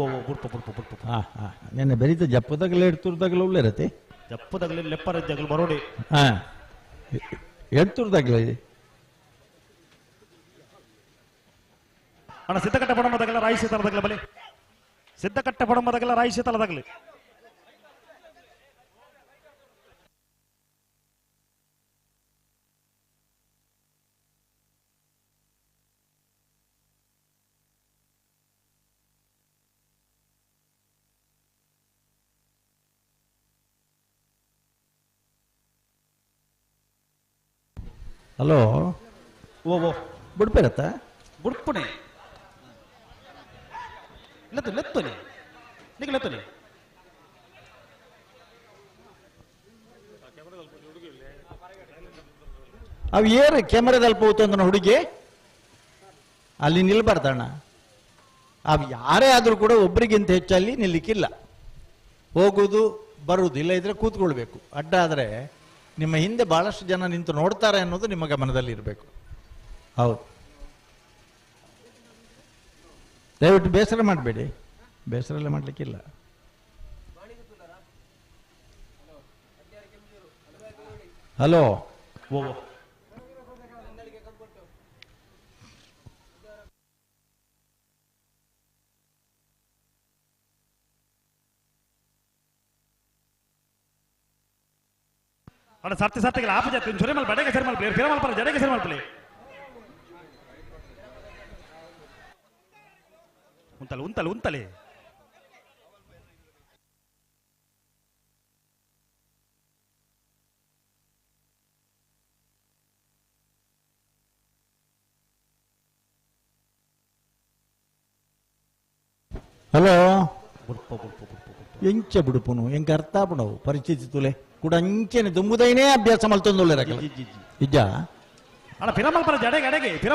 ಓ ಬುಡ್ಪು ಬುಡ್ಪು ಬುಡ್ಪು ನೆನ್ನೆ ಬರೀತ ಜಪ್ಪದಾಗಲೇ ಎಡ್ತುರ್ದಾಗಲ ಉಳ್ಳೆ ಇರತ್ತೆ ಜಪ್ಪದಾಗಲೇ ಲೆಪ್ಪರ ಜಗಲ್ ಬರೋಡಿ ಎಡ್ತುರ್ದಾಗಲ ಅಣ್ಣ ಸಿದ್ಧಕಟ್ಟ ಪಡಂಬದಾಗಲ ರಾಯಿಸಿ ತರದಾಗಲ ಬಲೆ ಸಿದ್ಧಕಟ್ಟ ಪಡಂಬದಾಗಲ ರಾಯಿಸಿ ತರದಾಗಲಿ ಹಲೋ ಓ ಬಿಡ್ಬೇರತ್ತ ಬುಡ್ಪುಣೆ ಲೆತ್ತನೆ ನಿಗಲೆತ್ತನೆ ಅವು ಏರು ಕ್ಯಾಮರಾದಲ್ಲಿ ಹೋಗ್ತಂದ ಹುಡುಗಿ ಅಲ್ಲಿ ನಿಲ್ಬಾರ್ದಣ್ಣ ಅವು ಯಾರೇ ಆದರೂ ಕೂಡ ಒಬ್ರಿಗಿಂತ ಹೆಚ್ಚಲ್ಲಿ ನಿಲ್ಲಿಕ್ಕಿಲ್ಲ ಹೋಗುವುದು ಬರುವುದು ಇಲ್ಲ ಇದ್ರೆ ಕೂತ್ಕೊಳ್ಬೇಕು ಅಡ್ಡ ಆದರೆ ನಿಮ್ಮ ಹಿಂದೆ ಬಹಳಷ್ಟು ಜನ ನಿಂತು ನೋಡ್ತಾರೆ ಅನ್ನೋದು ನಿಮ್ಮ ಗಮನದಲ್ಲಿ ಇರಬೇಕು ಹೌದು ದಯವಿಟ್ಟು ಬೇಸರ ಮಾಡಬೇಡಿ ಬೇಸರ ಎಲ್ಲ ಮಾಡಲಿಕ್ಕಿಲ್ಲ ಹಲೋ ಅಣ್ಣ ಸರ್ತಿ ಸರ್ತಿಗೆ ಆಪ ಜಾತಿ ಸರಿ ಮಲ್ ಬಡೆಗೆ ಸರಿ ಮಲ್ಪಲೆ ಫಿರ ಮಲ್ಪರ ಜಡೆಗೆ ಸರಿ ಮಲ್ಪಲೆ ಉಂತಲೆ ಉಂತಲೆ ಉಂತಲೆ ಹಲೋ ಎಂಚ ಬಿಡುಪುನು ಎಂಕ ಅರ್ಥ ಪುಣವು ಪರಿಸ್ಥಿತಿ ತುಲೆ ಕೂಡ ಅಂಚೆನೆ ದುಂಬುದೈನೇ ಅಭ್ಯಾಸ ಮಲ್ತೊಂದುಳ್ಳೆ ಇಜ್ಜ ಅಣ್ಣ ಫಿರ ಮಲ್ಪರ ಜಡೆಗೆ ಅಡೆಗೆ ಫಿರ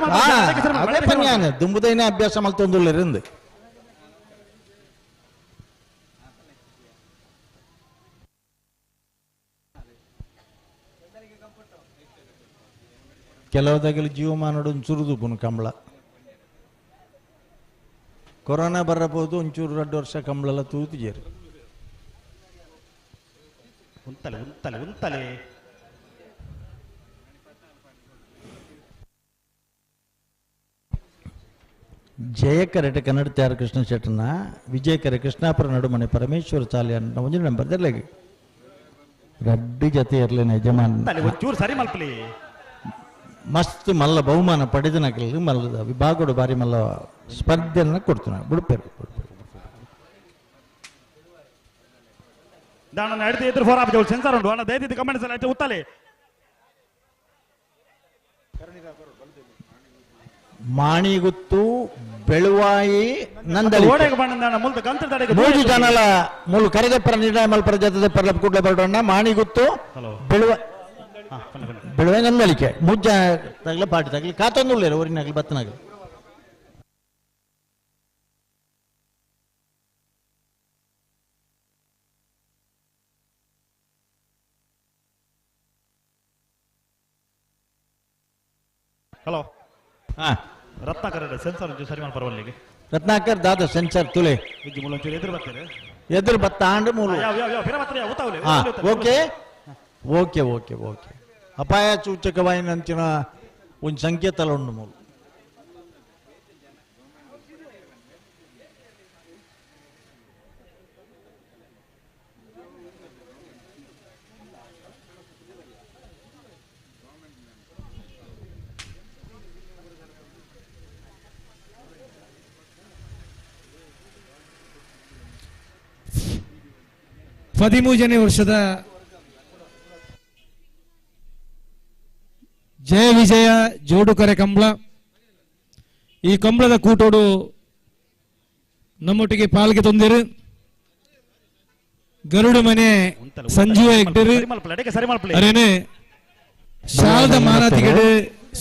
ಅದೇ ಪನ್ಯಾನ ದುಂಬುದೈನೇ ಅಭ್ಯಾಸ ಮಲ್ತೊಂದುಳ್ಳೆರಿಂದ ಕೆಲವದಾಗಲಿ ಜೀವಮಾನಡು ಒಂಚೂರುದು ಪುನು ಕಂಬಳ ಕೊರೋನಾ ಬರಬಹುದು ಒಂಚೂರು 2 ವರ್ಷ ಕಂಬಳೆಲ್ಲ ತೂತಿಜೇರು ಉಂತಲೆ ಉಂತಲೆ ಉಂತಲೆ ಜಯಕರೆಟ ಕನ್ನಡ ತ್ಯಾರ ಕೃಷ್ಣ ಶೆಟ್ಟನ ವಿಜಯಕರೆ ಕೃಷ್ಣಾಪುರ ನಡುಮನೆ ಪರಮೇಶ್ವರ ಚಾಲ್ಯ ಒಂಜಿ ನಂಬರ್ ದೆಲ್ಲಗೆ ಗಡ್ಡಿ ಜೊತೆ ಇರಲೇನೆ ಯಜಮಾನ ಒಂಚೂರು ಸರಿ ಮಲ್ಪಲಿ ಮಸ್ತ್ ಮಲ್ಲ ಬಹುಮಾನ ಪಡೆದ ನಕಲಿ ಮಲ್ಲದ ವಿಭಾಗಡು ಬಾರಿ ಮಲ್ಲ ಸ್ಪರ್ಧೆಯನ್ನ ಕೊಡ್ತಾನೆ ಬಿಡ್ಪೇರು ದಾಣ ನಡೆದು ಎದುರು ಫೋರ್ ಆಫ್ ಜೋಲ್ ಸೆನ್ಸರ್ ಉಂಟು ಅಣ್ಣ ದಯವಿಟ್ಟು ಕಮೆಂಟ್ಸ್ ಎಲ್ಲ ಆಯ್ತು ಉತ್ತಲೆ ಮಾಣಿಗುತ್ತು ಬೆಳುವಾಯಿ ನಂದಳಿ ಮೂರು ಜನಲ ಮೂಲ ಕರೆದಪ್ಪರ ನಿರ್ಣಯ ಮಲ್ಪರ ಜೊತೆ ಪರ್ಲ ಕೂಡಲೇ ಬರೋಣ ಮಾಣಿಗುತ್ತು ಬೆಳುವಾಯಿ ನಂದಳಿಕೆ ಮುಜ್ಜ ತಗಲ ಪಾಟಿ ತಗಲಿ ಕಾತೊಂದುಳ್ಳೇರು ಊರಿನಾಗಲಿ ಬತ್ತನಾಗಲಿ ಹಲೋ ರತ್ನಾಕರ್ ಸೆನ್ಸರ್ ಸರಿ ಮಾಡಿ ಪರವಲ್ಲಿಗೆ ರತ್ನಾಕರ್ ದಾದ ಸೆನ್ಸರ್ ತುಲೆ ಎದುರು ಬರ್ತಾರೆ ಎದುರು ಬತ್ತ ಆಂಡು ಮೂಲ ಓಕೆ ಓಕೆ ಓಕೆ ಓಕೆ ಅಪಾಯ ಸೂಚಕವಾಯಿನಂಚಿನ ಒಂದು ಸಂಕೇತಲ ಉಂಡು ಮೂಲ ಹದಿಮೂರನೇ ವರ್ಷದ ಜಯ ವಿಜಯ ಜೋಡುಕರೆ ಕಂಬಳ ಈ ಕಂಬಳದ ಕೂಟೋಡು ನಮ್ಮೊಟ್ಟಿಗೆ ಪಾಲ್ಗೆ ತಂದಿರು ಗರುಡು ಮನೆ ಸಂಜೀವ ಹೆಗ್ಡರು ಅರೇನೆ ಶಾರದ ಮಾರಾತಿಗಡೆ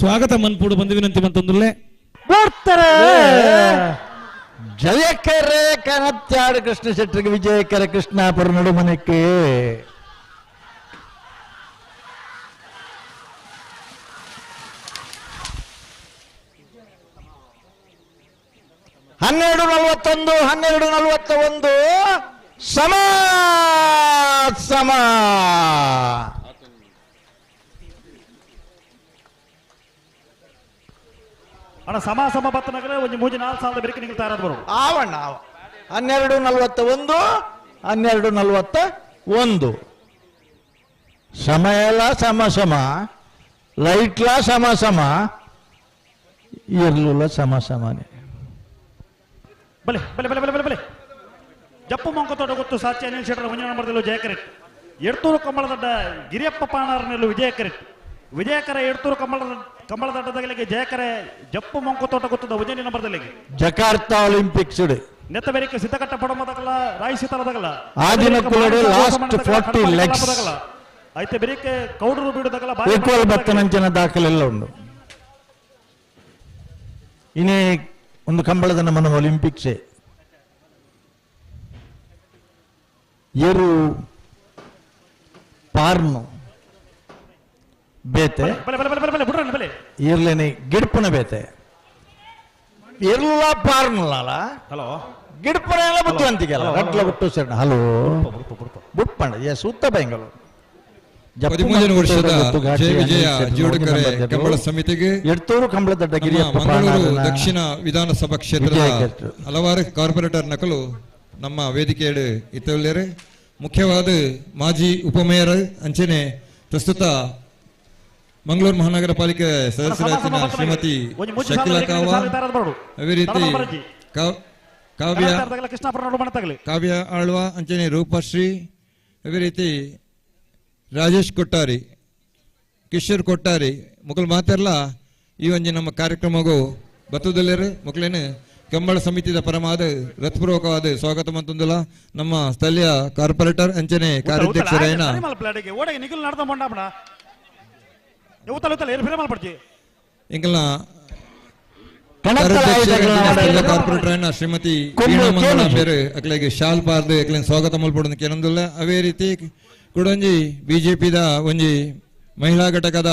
ಸ್ವಾಗತ ಮನ್ಪೂಡು ಬಂದು ವಿನಂತಿ ಮಂತಂದುಲ್ಲೆ ಜಯಕರೆ ಕನತ್ಯಾಡು ಕೃಷ್ಣ ಶೆಟ್ಟರಿಗೆ ವಿಜಯಕರೆ ಕೃಷ್ಣಾಪುರ ನಡುಮನಕ್ಕೆ ಹನ್ನೆರಡು 1241 ಸಮ ಸಮ ಅಣ್ಣ ಸಮ ಸಮ ಬತ್ತನಗರ ಒಂದು 3-4 ಬೆರಕೆ ನಿಲ್ತಾ ಇರೋದು ಬರು ಆವಣ್ಣ 1241 ಸಮಯಲ ಸಮ ಸಮ ಲೈಟ್ಲ ಸಮ ಸಮ ಇರ್ಲುಲ ಸಮ ಸಮಾನೆ ಬಲೆ ಬಲೆ ಬಲೆ ಬಲೆ ಬಲೆ ಜಪ್ಪು ಮಂಕತೋಟ ಗೊತ್ತು ಸಾಚಿ ಅನಿಲ್ ಶೆಟ್ಟರ ಮುಂಜಾನೆ ನಂಬರ್ದಲ್ಲೂ ಜಯಕರೆಟ್ ಎಡ್ತೂರು ಕಂಬಳದಡ್ಡ ಗಿರಿಯಪ್ಪ ಪಾನಾರ್ನಲ್ಲೂ ವಿಜಯಕರೆಟ್ ವಿಜಯಕರ ಎಡ್ತೂರು ಕಂಬಳದಡ್ಡದಗಳಿಗೆ ಜಯಕರೆ ಜಪ್ಪು ಮಂಕತೋಟ ಗೊತ್ತದ ಉಜನಿ ನಂಬರ್ದಲ್ಲಿಗೆ ಜಕಾರ್ತಾ ಒಲಿಂಪಿಕ್ಸ್ ನೆತ್ತ ಬೇರಿಕೆ ಸಿದ್ಧಕಟ್ಟ ಪಡಮದಗಲ್ಲ ರಾಯಿ ಸಿತರದಗಲ್ಲ ಆದಿನಕ್ಕುಲಡೆ ಲಾಸ್ಟ್ 40 ಲೆಗ್ಸ್ ಐತೆ ಬೇರಿಕೆ ಕೌಡರು ಬಿಡುದಗಲ್ಲ ಈಕ್ವಲ್ ಬತ್ತನಂಚಿನ ದಾಖಲೆಲ್ಲ ಉಂಟು ಇನ್ನೇ ಒಂದು ಕಂಬಳದ ನಮ್ಮನ ಒಲಿಂಪಿಕ್ಸೇ ಏರು ಪಾರ್ನು ಬೇತೆ ಇರ್ಲೇನೆ ಗಿಡ್ಪುನ ಬೇತೆ ಇರ್ಲ ಪಾರ್ನಲ್ಲ ಹಲೋ ಗಿಡ್ಪುನ ಎಲ್ಲ ಬುದ್ಧಿವಂತಿಗೆ ಅಲ್ಲ ರಟ್ಲ ಬಿಟ್ಟು ಸರ್ ಹಲೋ ಬುಟ್ಪಂಡ ಸೂತ್ತ ಬೈಂಗಲು 13ನೇ ವರ್ಷದ ಜಯ ವಿಜಯ ಜೋಡುಕರೆ ಕಂಬಳ ಸಮಿತಿಗೆ ಎಡ್ತೂರು ಕಂಬಳದಡ್ಡ ಗಿರಿಯಪ್ಪ ಮಂಗಳೂರು ದಕ್ಷಿಣ ವಿಧಾನಸಭಾ ಕ್ಷೇತ್ರದ ಹಲವಾರು ಕಾರ್ಪೊರೇಟರ್ ನಕಲು ನಮ್ಮ ವೇದಿಕೆಯಡು ಇತ್ತವಲ್ಲೇರೆ ಮುಖ್ಯವಾದ ಮಾಜಿ ಉಪಮೇಯರ್ ಅಂಚನೆ ಪ್ರಸ್ತುತ ಮಂಗಳೂರು ಮಹಾನಗರ ಪಾಲಿಕೆ ಸದಸ್ಯರಾದ ಶ್ರೀಮತಿ ಶಕಿಲಾ ಕಾವ ಅದೇ ರೀತಿ ಕಾವ್ಯ ಆಳ್ವ ಅಂಚನೆ ರೂಪಶ್ರೀ ಅದೇ ರೀತಿ ರಾಜೇಶ್ ಕೊಟ್ಟಾರಿ ಕಿಶೋರ್ ಕೊಟ್ಟಾರಿ ಮುಗಲ್ ಮಾತೆಲ್ಲ ಈ ಒಂಜಿ ನಮ್ಮ ಕಾರ್ಯಕ್ರಮಗೂ ಬತ್ತದಲ್ಲೇರು ಮಕ್ಕಳೇನು ಕಂಬಳ ಸಮಿತಿದ ಪರಮಾದ ಹೃತ್ಪೂರ್ವಕವಾದ ಸ್ವಾಗತ ಮಂತಂದುಲ ನಮ್ಮ ಸ್ಥಳೀಯ ಕಾರ್ಪೊರೇಟರ್ ಅಂಚನೆ ಕಾರ್ಯಾಧ್ಯಕ್ಷರಾಯನ ಎಂಕಲ್ನ ಕಾರ್ಪೊರೇಟರ್ అయిన ಶ್ರೀಮತಿ ವೀಣಾಮಂಗಳ ಬೇರೆ ಅಕ್ಲೆಗೆ ಶಾಲ್ ಪಾರ್ದು ಅಕ್ಲೆನ್ ಸ್ವಾಗತ ಮಲ್ಪಡೋದಕ್ಕೆ ಏನಂದಿಲ್ಲ ಅವೇ ರೀತಿ ಕುಡೊಂಜಿ ಬಿಜೆಪಿದ ಒಂಜಿ ಮಹಿಳಾ ಘಟಕದ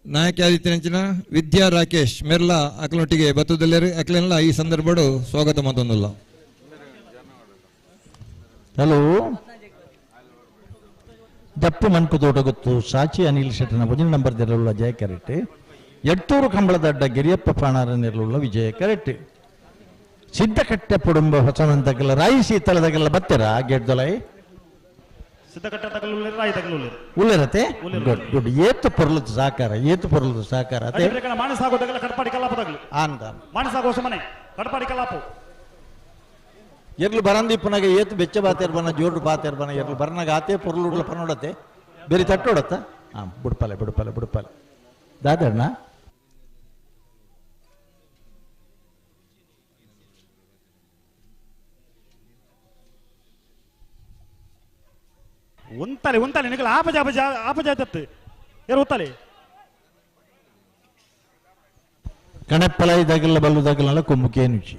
ನಾಯಕಿ ಆದಿತ್ಯನಂಚಿನ ವಿದ್ಯಾ ರಾಕೇಶ್ ಮೆರ್ಲಾ ಅಕ್ಲೊಟ್ಟಿಗೆ ಬತ್ತದಲ್ಲೇರು ಅಕ್ಲೆಲ್ಲ ಈ ಸಂದರ್ಭಡು ಸ್ವಾಗತ ಮಂತಂದಿಲ್ಲ. ಹಲೋ ಜಪ್ಪು ಮನ್ಕು ತೋಟ ಗೊತ್ತು ಸಾಚಿ ಅನಿಲ್ ಶೆಟ್ಟನ ಭುಜನ ನಂಬರ್ ದಿರಲ್ಲ ಜಯ ಕರೆಕ್ಟ್ ಎಡ್ತೂರು ಕಂಬಳದಡ್ಡ ಗಿರಿಯಪ್ಪ ಪಾಣಾರ ನಿರ್ಲುಳ್ಳ ವಿಜಯ ಕರೆಕ್ಟ್ ಸಿದ್ಧಕಟ್ಟೆ ಪುಡುಂಬ ಹೊಸನಂತಕ್ಕೆಲ್ಲ ರಾಯಿ ಶೀತಲದಾಗೆಲ್ಲ ಬತ್ತೀರಾ ಗೆಡ್ದೊಲೈ ಉಳ್ಳರತೆ ಗುಡ್ ಏತು ಪೊರ್ಲದ ಸಾಕಾರ ಏತು ಪೊರ್ಲದ ಸಾಕಾರ ಅದೇ ಎರ್ಲು ಬರಂದಿ ಪುನಗ ಏತು ಬೆಚ್ಚ ಬಾತೇರ್ ಬನ ಜೋಡು ಬಾತೇರ್ ಬನ ಎರ್ಲು ಬರನಾಗ ಆತೆ ಪೊರ್ಲು ಪನೋಡತ್ತೆ ಬೇರೆ ತಟ್ಟೋಡತ್ತ ಹಾ ಬುಡ್ಪಲೆ ಬುಡ್ಪಲೆ ಬುಡ್ಪಲೆ ದಾದಣ್ಣ ಉಂತಲೆ ಉಂತಲೆ ನಿಗಲ ಆಪಜಾತತ್ತು ಯಾರು ಉತ್ತಲೆ ಕಣೆಪ್ಪಲ ಇದಾಗಲ್ಲ ಬಲ್ಲುದಾಗಲ್ಲ ಕೊಮ್ಮುಕೆ ನುಚಿ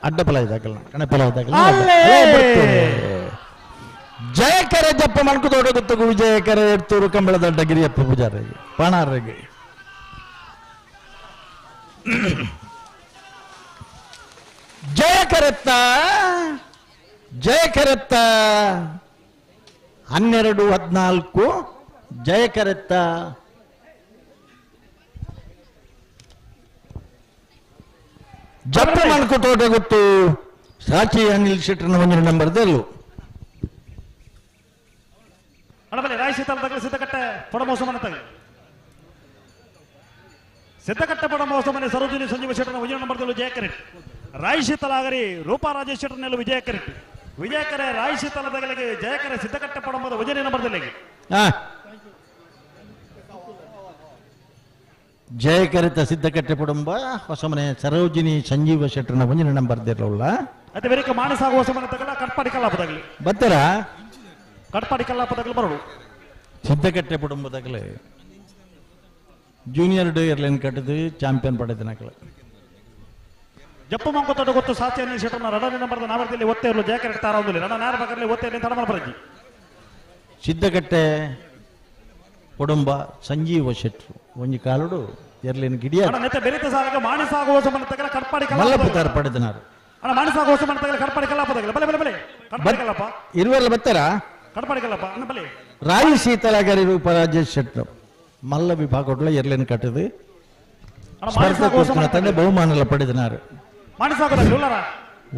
ಅಡ್ಡಪಲ ಇದಾಗಲ್ಲ ಕಣೆಪ್ಪಲ ಇದಾಗಲ್ಲ ಜಯಕರ ಜಪ್ಪ ಮಣ್ಕು ತೋಡಗುತ್ತಗು ವಿಜಯಕರ ಎಡ್ತೂರು ಕಂಬಳದಡ್ಡ ಗಿರಿಯಪ್ಪ ಪೂಜಾರಿಗೆ ಪಾಣಾರಿಗೆ ಜಯಕರತ್ತ ಜಯಕರತ್ತ 12-14 ಜಯಕರತ್ತ ಜಪ್ಪ ಮಣ್ಕು ತೋಡಗುತ್ತು ಸಾಚಿ ಅನಿಲ್ ಶೆಟ್ಟರ್ನ ಒಂದಿನ ನಂಬರ್ ದೆಲ್ಲು ಸಿದ್ಧಕಟ್ಟೆ ಪಡಮೋಸಮನೆ ತಗ ಸಿದ್ಧಕಟ್ಟೆ ಪಡಮೋಸಮನೆ ಸರೋಜಿನಿ ಸಂಜೀವ ಶೆಟ್ಟರ್ನ ವಿಜಯ ನಂಬರ್ದಲ್ಲೂ ಜಯ ಕರೆಕ್ಟ್ ರಾಯಶೀತಲಾಗರಿ ರೂಪಾ ರಾಜೇಶ್ ಶೆಟ್ಟರ್ನಲ್ಲೂ ವಿಜಯ ಕರೆಕ್ಟ್ ವಿಜಯಕರೆ ರಾಯಶೀತಲದಗಳಿಗೆ ಜಯಕರೆ ಸಿದ್ಧಕಟ್ಟೆ ಪಡಂಬದ ವಿಜಯ ನಂಬರ್ದಲ್ಲಿಗೆ ಜಯಕರಿತ ಸಿದ್ಧಕಟ್ಟೆ ಪಡುಂಬ ಹೊಸಮನೆ ಸರೋಜಿನಿ ಸಂಜೀವ ಶೆಟ್ಟರ್ನ ಒಂದಿನ ನಂಬರ್ ದಿರಲ್ಲ ಅದೇ ಬೇರೆ ಮಾನಸಾಗ ಹೊಸಮನೆ ತಗಲ ಕಟ್ಪಾಡಿ ಕಲ್ಲಾಪದಾಗಲಿ ಬತ್ತರ ಕಟ್ಪಾಡಿ ಕಲ್ಲಾಪದಾಗಲಿ ಬರೋಡು ಸಿದ್ಧಕಟ್ಟೆ ಪಡುಂಬದಾಗಲೇ ಜೂನಿಯರ್ ಡೇ ಏರ್ಲೈನ್ ಕಟ್ಟದು ಚಾಂಪಿಯನ್ ಪಡೆದನಕಲ ಜಪ್ಪು ಮಂಕೋತೋಟ ಗೊತ್ತು ಸಾಚಿ ಅನಿಲ್ ಶೆಟ್ಟರ್ನ ರಡನೇ ನಂಬರ್ದ ನಾವರ್ದಲ್ಲಿ ಒತ್ತೇ ಇರಲು ಜಯ ಕರೆಕ್ಟ್ ತಾರಾವುದಿಲ್ಲ ನನ್ನ ನೇರ ಪಕ್ಕದಲ್ಲಿ ಒತ್ತೇ ಇರಲಿ ತಡಮಲ ಬರಜಿ ಸಿದ್ಧಕಟ್ಟೆ ಪಡುಂಬ ಸಂಜೀವ ಶೆಟ್ರು ಒಂಜಿ ಕಾಲುಡು ಎರ್ಲಿನ ಗಿಡಿಯ ನೆತ್ತ ಬೆರಿತ ಸಾಲಕ ಮಾನಸಾಗ ಹೊಸಮನೆ ತಗಲ ಕಟ್ಪಾಡಿ ಮಲ್ಲಪುತಾರ ಪಡೆದನಾರು ಅಣ್ಣ ಮಾನಸಾಗ ಹೊಸಮನೆ ತಗಲ ಕಟ್ಪಾಡಿ ಕಲ್ಲಾಪದಾಗಲಿ ಬಲೆ ಬಲೆ ಬಲೆ ಕಟ್ಪಾಡಿ ಕಲ್ಲಪ್ಪ ಇರುವಲ್ಲ ಬತ್ತಾರ ಕಟ್ಪಾಡಿ ಕಲ್ಲಪ್ಪ ಅಣ್ಣ ಬಲೆ ರಾಯಿ ಶೀತಲಾಗರಿ ರೂಪ ರಾಜೇಶ್ ಶೆಟ್ರು ಮಲ್ಲ ವಿಭಾಗ ಎರ್ಲಿನ ಕಟ್ಟದು ತಂದೆ ಬಹುಮಾನ ಪಡೆದನಾರು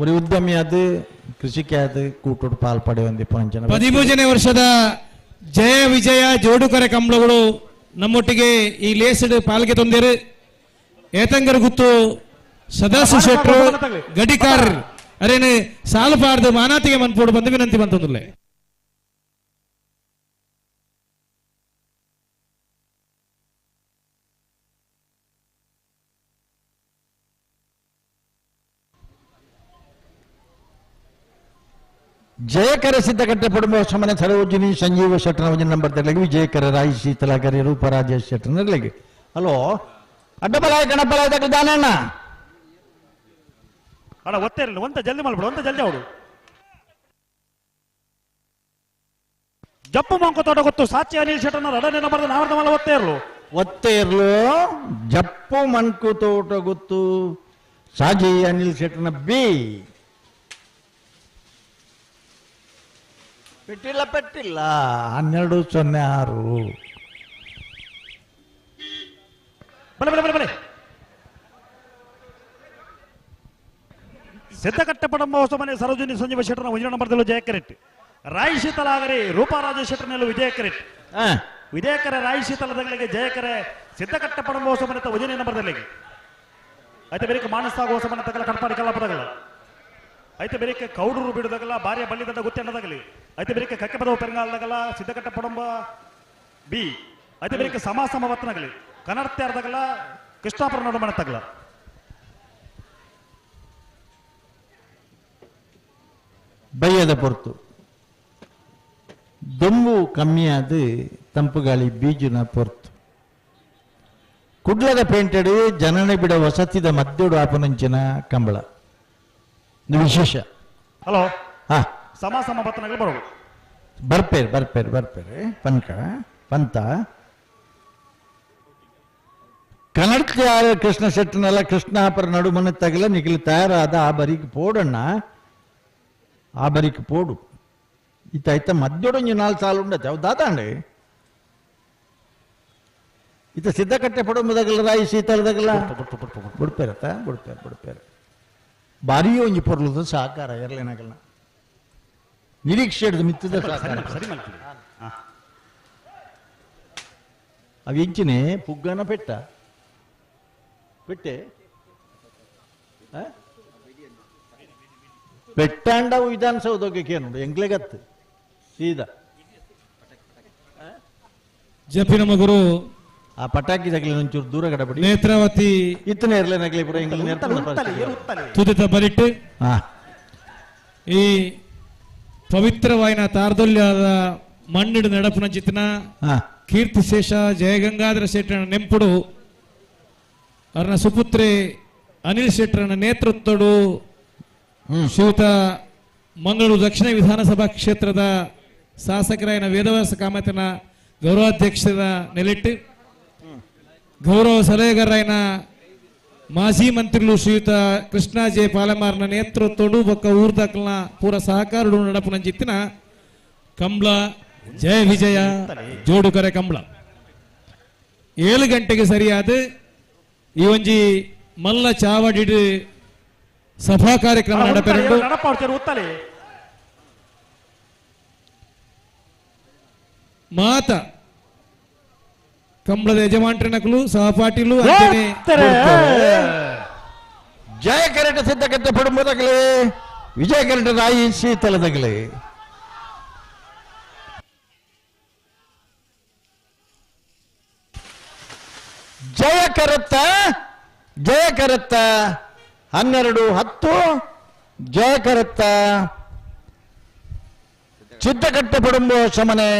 ഒരു ഉദ്യമി അത് കൃഷിക്ക് അത് കൂട്ടോട് പാൽപ്പടയുണ്ട് 13ನೇ ವರ್ಷದ ಜಯ ವಿಜಯ ಜೋಡುಕರೆ ಕಂಬಳಗಳು ನಮ್ಮೊಟ್ಟಿಗೆ ಈ ಲೇಸಡ್ ಪಾಲ್ಗೆ ತಂದಿರು ಏತಂಗರ್ ಗುತ್ತು ಸದಾಶಿವ ಶೆಟ್ರು ಗಡಿಕಾರ್ ಅರೇನು ಸಾಲು ಪಾರ್ದು ಮಾನಾತಿಗೆ ಮನ್ಪೋಡು ಬಂದು ವಿನಂತಿ ಬಂತಂದುಲ್ಲೆ ಜಯಕರ ಸಿದ್ಧಕಟ್ಟೆ ಪಡುಂಬ ಹೊಸಮನೆ ಸರೋಜಿನಿ ಸಂಜೀವ ಶೆಟ್ಟರ್ನ ಒಂದಿನ ನಂಬರ್ ತರಲಿಗೆ ವಿಜಯಕರ ರಾಯಿ ಶೀತಲಾಗರಿ ರೂಪ ರಾಜೇಶ್ ಶೆಟ್ಟರ್ನರ್ಲಿಗೆ ಹಲೋ ಅಡ್ಡಬಲಾಯ ಗಣಬಲಾಯ ದಾನಣ್ಣ ಅಣ್ಣ ಒತ್ತೇ ಇರಲಿ ಒಂತ ಜಲ್ದಿ ಮಾಡ್ಬಿಡು ಒಂತ ಜಲ್ದಿ ಅವಡು ಜಪ್ಪು ಮಂಕು ತೋಟ ಗೊತ್ತು ಸಾಚಿ ಅನಿಲ್ ಶೆಟ್ಟರ್ನ ರಡನೇ ನಂಬರ್ದ ನಾವರ್ದ ಮಲ್ಲ ಒತ್ತೇ ಇರಲು ಜಪ್ಪು ಮಂಕು ತೋಟ ಗೊತ್ತು ಸಾಜಿ ಅನಿಲ್ ಶೆಟ್ಟರ್ನ ಬಿ ಪೆಟ್ಟಿಲ್ಲ 12-06. ಬಲೆ ಸಿದ್ದಕಟ್ಟಪಡ ಮಹೋತ್ಸವನೆ ಸರೋಜಿನಿ ಸಂಜೀವ ಶೆಟ್ಟರ್ನ 1 ನಂಬರ್ದಲ್ಲೂ ಜಯಕರೆಟ್. ರಾಯ್ ಶೀತಲಾಗರೆ ರೂಪಾರಾಜ ಶೆಟ್ಟರ್ನಲ್ಲೂ ವಿಜಯಕರೆಟ್. ವಿಜಯಕರೆ ರಾಯ್ ಶೀತಲದಗಳಿಗೆ ಜಯಕರೆ ಸಿದ್ದಕಟ್ಟಪಡ ಮಹೋತ್ಸವನೆ 1 ನಂಬರ್ದಲ್ಲಿ. అయితే ಬೇರೆ ಮಾನಸಾಗುವ ಸಮನ ತಗಲ ಕಟ್ಪಾಡಿ ಕಲಾಪದಗಲ. అయితే ಬೇರೆ ಕೌಡೂರು ಬಿಡುದಾಗಲ್ಲ ಬಾರಿಯ ಬಳ್ಳಿದಂಡ ಗುತ್ತೆಣ್ಣದಾಗಲಿ. అయితే ಬೇರೆ ಕಕ್ಕೆ ಪದವ ಪೆರಂಗಾಲದಾಗಲ್ಲ ಸಿದ್ದಕಟ್ಟಪಡಂಬ ಬಿ. అయితే ಬೇರೆ ಸಮಾಸಮವತ್ನಗಲಿ ಕನ್ನಡತ್ಯಾರ್ದಾಗಲ್ಲ ಕೃಷ್ಣಾಪುರ ನಡುಮಣ ತಗಲ. ಬಯ್ಯದ ಪೊರ್ತು ದೊಂಬು ಕಮ್ಮಿಯಾದ ತಂಪು ಗಾಳಿ ಬೀಜುನ ಪೊರ್ತು ಕುಡ್ಲದ ಪೇಂಟೆಡ್ ಜನನೆ ಬಿಡ ವಸತಿದ ಮದ್ದೋಡು ಆಪನಂಚಿನ ಕಂಬಳ ಇದು ವಿಶೇಷ. ಹಲೋ ಹಾ ಸಮಾಸಮ ಬತ್ತನಗಳು ಬರೋದು ಬರ್ಪೇರು ಪಂಕ ಪಂತ ಕನ್ನಡ ಕೃಷ್ಣ ಶೆಟ್ಟನೆಲ್ಲ ಕೃಷ್ಣಾಪುರ ನಡುಮನೆ ತಗಲ ನಿಖಿಲು ತಯಾರಾದ ಆ ಬರಿಗೆ ಪೋಡಣ್ಣ ಆ ಬರಿಗೆ ಪೋಡು ಇತ್ತ ಮದ್ದೊಡೊಂಜಿ 4 ಸಾಲು ಉಂಡತ್ತೆ ಅವು ದಾತಾಂಡೆ ಇತ್ತ ಸಿದ್ದಕಟ್ಟೆ ಪಡುಂಬದಗಲ ರಾಯಿ ಶೀತಲದಗಲ ಬಿಡ್ಪೇರು ಬಾರಿಯೋ ಒಂಜಿ ಪೊರ್ಲದ ಸಹಕಾರ ಎರಲೇನಾಗಲ್ಲ ನಿರೀಕ್ಷೆ ಹಿಡಿದು ಮಿತ್ತದ ಸಹಕಾರ ಅವು ಎಂಚಿನೇ ಪುಗ್ಗನ ಪೆಟ್ಟೆ ಪೆಟ್ಟಾಂಡ ವಿಧಾನಸೌಧಕ್ಕೆ ನೋಡು ಎಂಗ್ಲೆಗತ್ತು ಸೀದಾ ಜಪಿನ ಮಗುರು ಆ ಪಟಾಕಿ ತಗಲಿ ಒಂಚೂರು ದೂರ ಗಡಬಡಿ ನೇತ್ರಾವತಿ ಇತ್ತನೇ ಇರಲೇ ನಗಲಿ ಪುರ ಎಂಗ್ಲ ತುದಿತ ಬಲಿಟ್ಟು ಈ ಪವಿತ್ರವಾಯಿನ ತಾರದೊಲ್ಯಾದ ಮಣ್ಣಿಡು ನಡಪುನ ಚಿತ್ನ ಕೀರ್ತಿಶೇಷ ಜಯಗಂಗಾಧರ ಶೆಟ್ಟರನ ನೆಂಪುಡು ಅವರನ ಸುಪುತ್ರೆ ಅನಿಲ್ ಶೆಟ್ಟರನ ನೇತೃತ್ವಡು ಶ್ರೀಯುತ ಮಂಗಳೂರು ದಕ್ಷಿಣ ವಿಧಾನಸಭಾ ಕ್ಷೇತ್ರದ ಶಾಸಕರಾಯನ ವೇದವ್ಯಾಸ ಕಾಮತನ ಗೌರವಾಧ್ಯಕ್ಷರ ನೆಲೆಟ್ಟು ಗೌರವ ಸಲಹೆಗಾರರಾಯನ ಮಾಜಿ ಮಂತ್ರಿಗಳು ಶ್ರೀಯುತ ಕೃಷ್ಣ ಜೆ ಪಾಲೆಮಾರ್ನ ನೇತೃತ್ವಡು ಬೊಕ್ಕ ಊರ್ದಾಕಲ್ನ ಪೂರ ಸಹಕಾರಡು ನಡಪುನ ಜಿತ್ತಿನ ಕಂಬಳ ಜಯ ವಿಜಯ ಜೋಡುಕರೆ ಕಂಬಳ 7 ಗಂಟೆಗೆ ಸರಿಯಾದ ಈ ಒಂಜಿ ಮಲ್ಲ ಚಾವಡಿಡು ಸಭಾ ಕಾರ್ಯಕ್ರಮ ನಡಪೆರಡು ಮಾತ ಕಂಬಳದ ಯಜಮಾಂಟ್ರನಕಲು ಸಹಪಾಠಿಲು ಜಯ ಕರೆಟ ಸಿದ್ದಕಟ್ಟೆ ಪಡುಂಬದಗಲೇ ವಿಜಯ ಕರೆಟ ರಾಯಿ ಶೀತಲದಗಲೇ ಜಯ ಕರತ್ತ 12-10 ಜಯ ಕರತ್ತ ಸಿದ್ದಕಟ್ಟೆ ಪಡುಂಬ ಶಮನೆ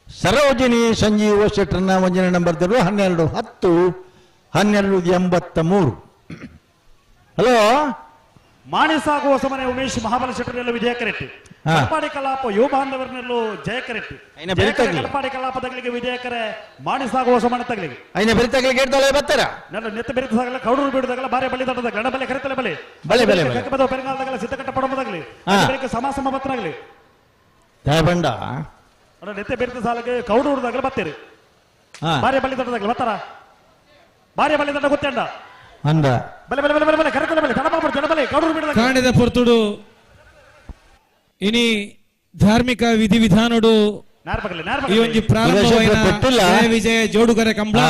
ಸರೋಜಿನಿ ಸಂಜೀವ ಶೆಟ್ಟರ್ನ 1 ನಂಬರ್ದರು 12-10-12-83. ಹಲೋ ಮಾಣಿಸಾಗುವ ಸಮನೆ ಉಮೇಶ್ ಮಹಾಬಲ ಶೆಟ್ಟರ್ನೆಲ್ಲ ವಿಜಯ ಕರೆಟ್ಟು ಕಲ್ಪಾಡಿ ಕಲಾಪ ಯುವ ಬಾಂಧವರನ್ನೆಲ್ಲೂ ಜಯ ಕರೆಟ್ಟು ಕಲ್ಪಾಡಿ ಕಲಾಪದಗಳಿಗೆ ವಿಜಯಕರೆ ಮಾಣಿಸಾಗುವ ಸಮನೆ ತಗಲಿಗೆ ಐನ ಬೆರಿತಗಳಿಗೆ ಹೇಳ್ತಾಳೆ ಬರ್ತಾರ ನನ್ನ ನೆತ್ತ ಬೆರಿತಾಗಲ್ಲ ಕೌಡೂರು ಬಿಡುದಾಗಲ್ಲ ಬಾರಿ ಬಳ್ಳಿ ದೊಡ್ಡದಾಗ ಗಣ ಬಲೆ ಕರೆತಲೆ ಬಲೆ ಕಕ್ಕಬದ ಪೆರಂಗಾಲದಾಗಲ್ಲ ಸಿದ್ದಕಟ್ಟ ಪಡಂಬದಾಗಲಿ ಸಮಾಸಮ ಬತ್ತನಾಗಲಿ ಬಂಡ ಅಣ್ಣ ನೆತ್ತ ಬೆರಿತ ಸಾಲಕ್ಕೆ ಕೌಡೂರುದಾಗಲ್ಲ ಬತ್ತೇರಿ ಬಾರಿ ಬಳ್ಳಿ ದೊಡ್ಡದಾಗಲಿ ಬತ್ತಾರ ಬಾರಿ ಬಳ್ಳಿ ದೊಡ್ಡ ಗೊತ್ತಂಡ ಅಂದ ಕಾಣಿದ ಪೊರ್ತುಡು ಇನಿ ಧಾರ್ಮಿಕ ವಿಧಿವಿಧಾನಡು ಈ ಒಂಜಿ ಪ್ರಾರಂಭವಾಯಿನ ಜಯ ವಿಜಯ ಜೋಡುಗರೆ ಕಂಬಳ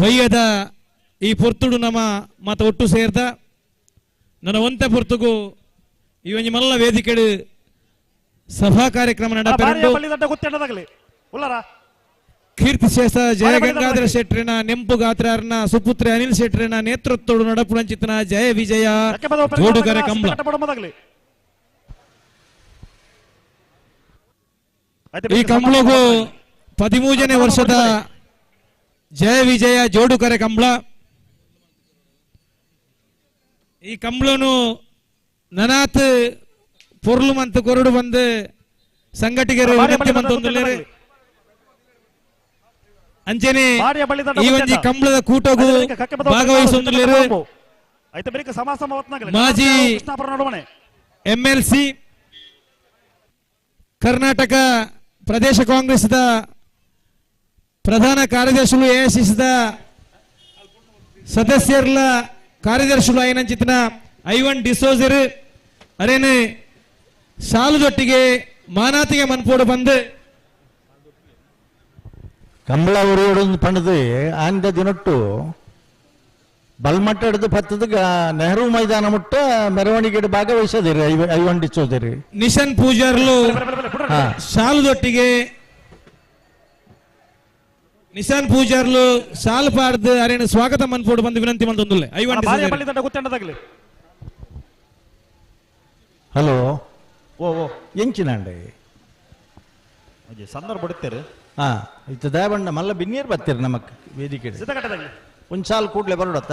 ಬಯ್ಯದ ಈ ಪೊರ್ತುಡು ನಮ್ಮ ಮತ ಒಟ್ಟು ಸೇರ್ದ ನನ್ನ ಒಂತೆ ಪೊರ್ತುಗು ಈ ಒಂಜಿ ಮಲ್ಲ ವೇದಿಕೆಡು ಸಭಾ ಕಾರ್ಯಕ್ರಮ ನಡಪೆರಡು ಕೀರ್ತಿಶೇಷ ಜಯಗಂಗಾಧರ ಶೆಟ್ಟರಿನ ನೆಂಪು ಗಾತ್ರನ ಸುಪುತ್ರೆ ಅನಿಲ್ ಶೆಟ್ಟರಿನ ನೇತೃತ್ವಡು ನಡಪುಣಂಚಿತನ ಜಯ ವಿಜಯ ಜೋಡುಗರೆ ಕಂಬಳ ಈ ಕಂಬಳಗೂ 13ನೇ ವರ್ಷದ ಜಯ ವಿಜಯ ಜೋಡುಕರೆ ಕಂಬಳ. ಈ ಕಂಬಳನು ನನಾತ್ ಪೊರ್ಲು ಮಂತ್ ಕೊರಡು ಬಂದು ಸಂಘಟಿಗರು ವಿನಂತಿ ಮಂತೊಂದುಲ್ಲೆರೆ ಅಂಚನೆ ಈ ಒಂಜಿ ಕಂಬಳದ ಕೂಟಗೂ ಭಾಗವಹಿಸೊಂದುಲ್ಲೆರೆ ಮಾಜಿ MLC ಕರ್ನಾಟಕ ಪ್ರದೇಶ ಕಾಂಗ್ರೆಸ್ದ ಪ್ರಧಾನ ಕಾರ್ಯದರ್ಶಿಗಳು AICCದ ಸದಸ್ಯರ್ಲ ಕಾರ್ಯದರ್ಶಿಗಳು అయినంಚಿನ ಐವನ್ ಡಿಸೋಜರ್ ಅರೇನೆ ಸಾಲದೊಟ್ಟಿಗೆ ಮಾನಾತಿಗೆ ಮನ್ಪೋಡು ಬಂದು ಕಂಬಳ ಉರಿಯೋಡು ಪಂಡದು ಆಂದ ದಿನೊಟ್ಟು ಬಲ್ಮಟ್ಟ ಹಿಡಿದು ಪತ್ತದ ನೆಹರು ಮೈದಾನ ಮುಟ್ಟ ಮೆರವಣಿಗೆ ಭಾಗವಹಿಸೋದಿರಿ ಐವಂಡಿಸೋದಿರಿ ನಿಶನ್ ಪೂಜಾರ್ಲು ಸಾಲದೊಟ್ಟಿಗೆ ನಿಶಾನ್ ಪೂಜಾರ್ಲು ಸಾಲು ಪಾಡ್ದು ಅರೇನು ಸ್ವಾಗತ ಮನ್ಪೋಡು ಬಂದು ವಿನಂತಿ ಮಂದೊಂದುಲ್ಲೆ ಐವಂಡಿ ಹಲೋ ಓ ಎಂಚಿನಂಡೆ ಸಂದರ್ಭ ಬಿಡ್ತೀರಿ ಹಾ ಇತ್ತು ದಯಬಂಡ ಮಲ್ಲ ಬಿನ್ನೀರ್ ಬರ್ತೀರಿ ನಮಕ್ ವೇದಿಕೆ ಒಂದ್ಸಾಲ್ ಕೂಡ್ಲೆ ಬರೋಡತ್ತ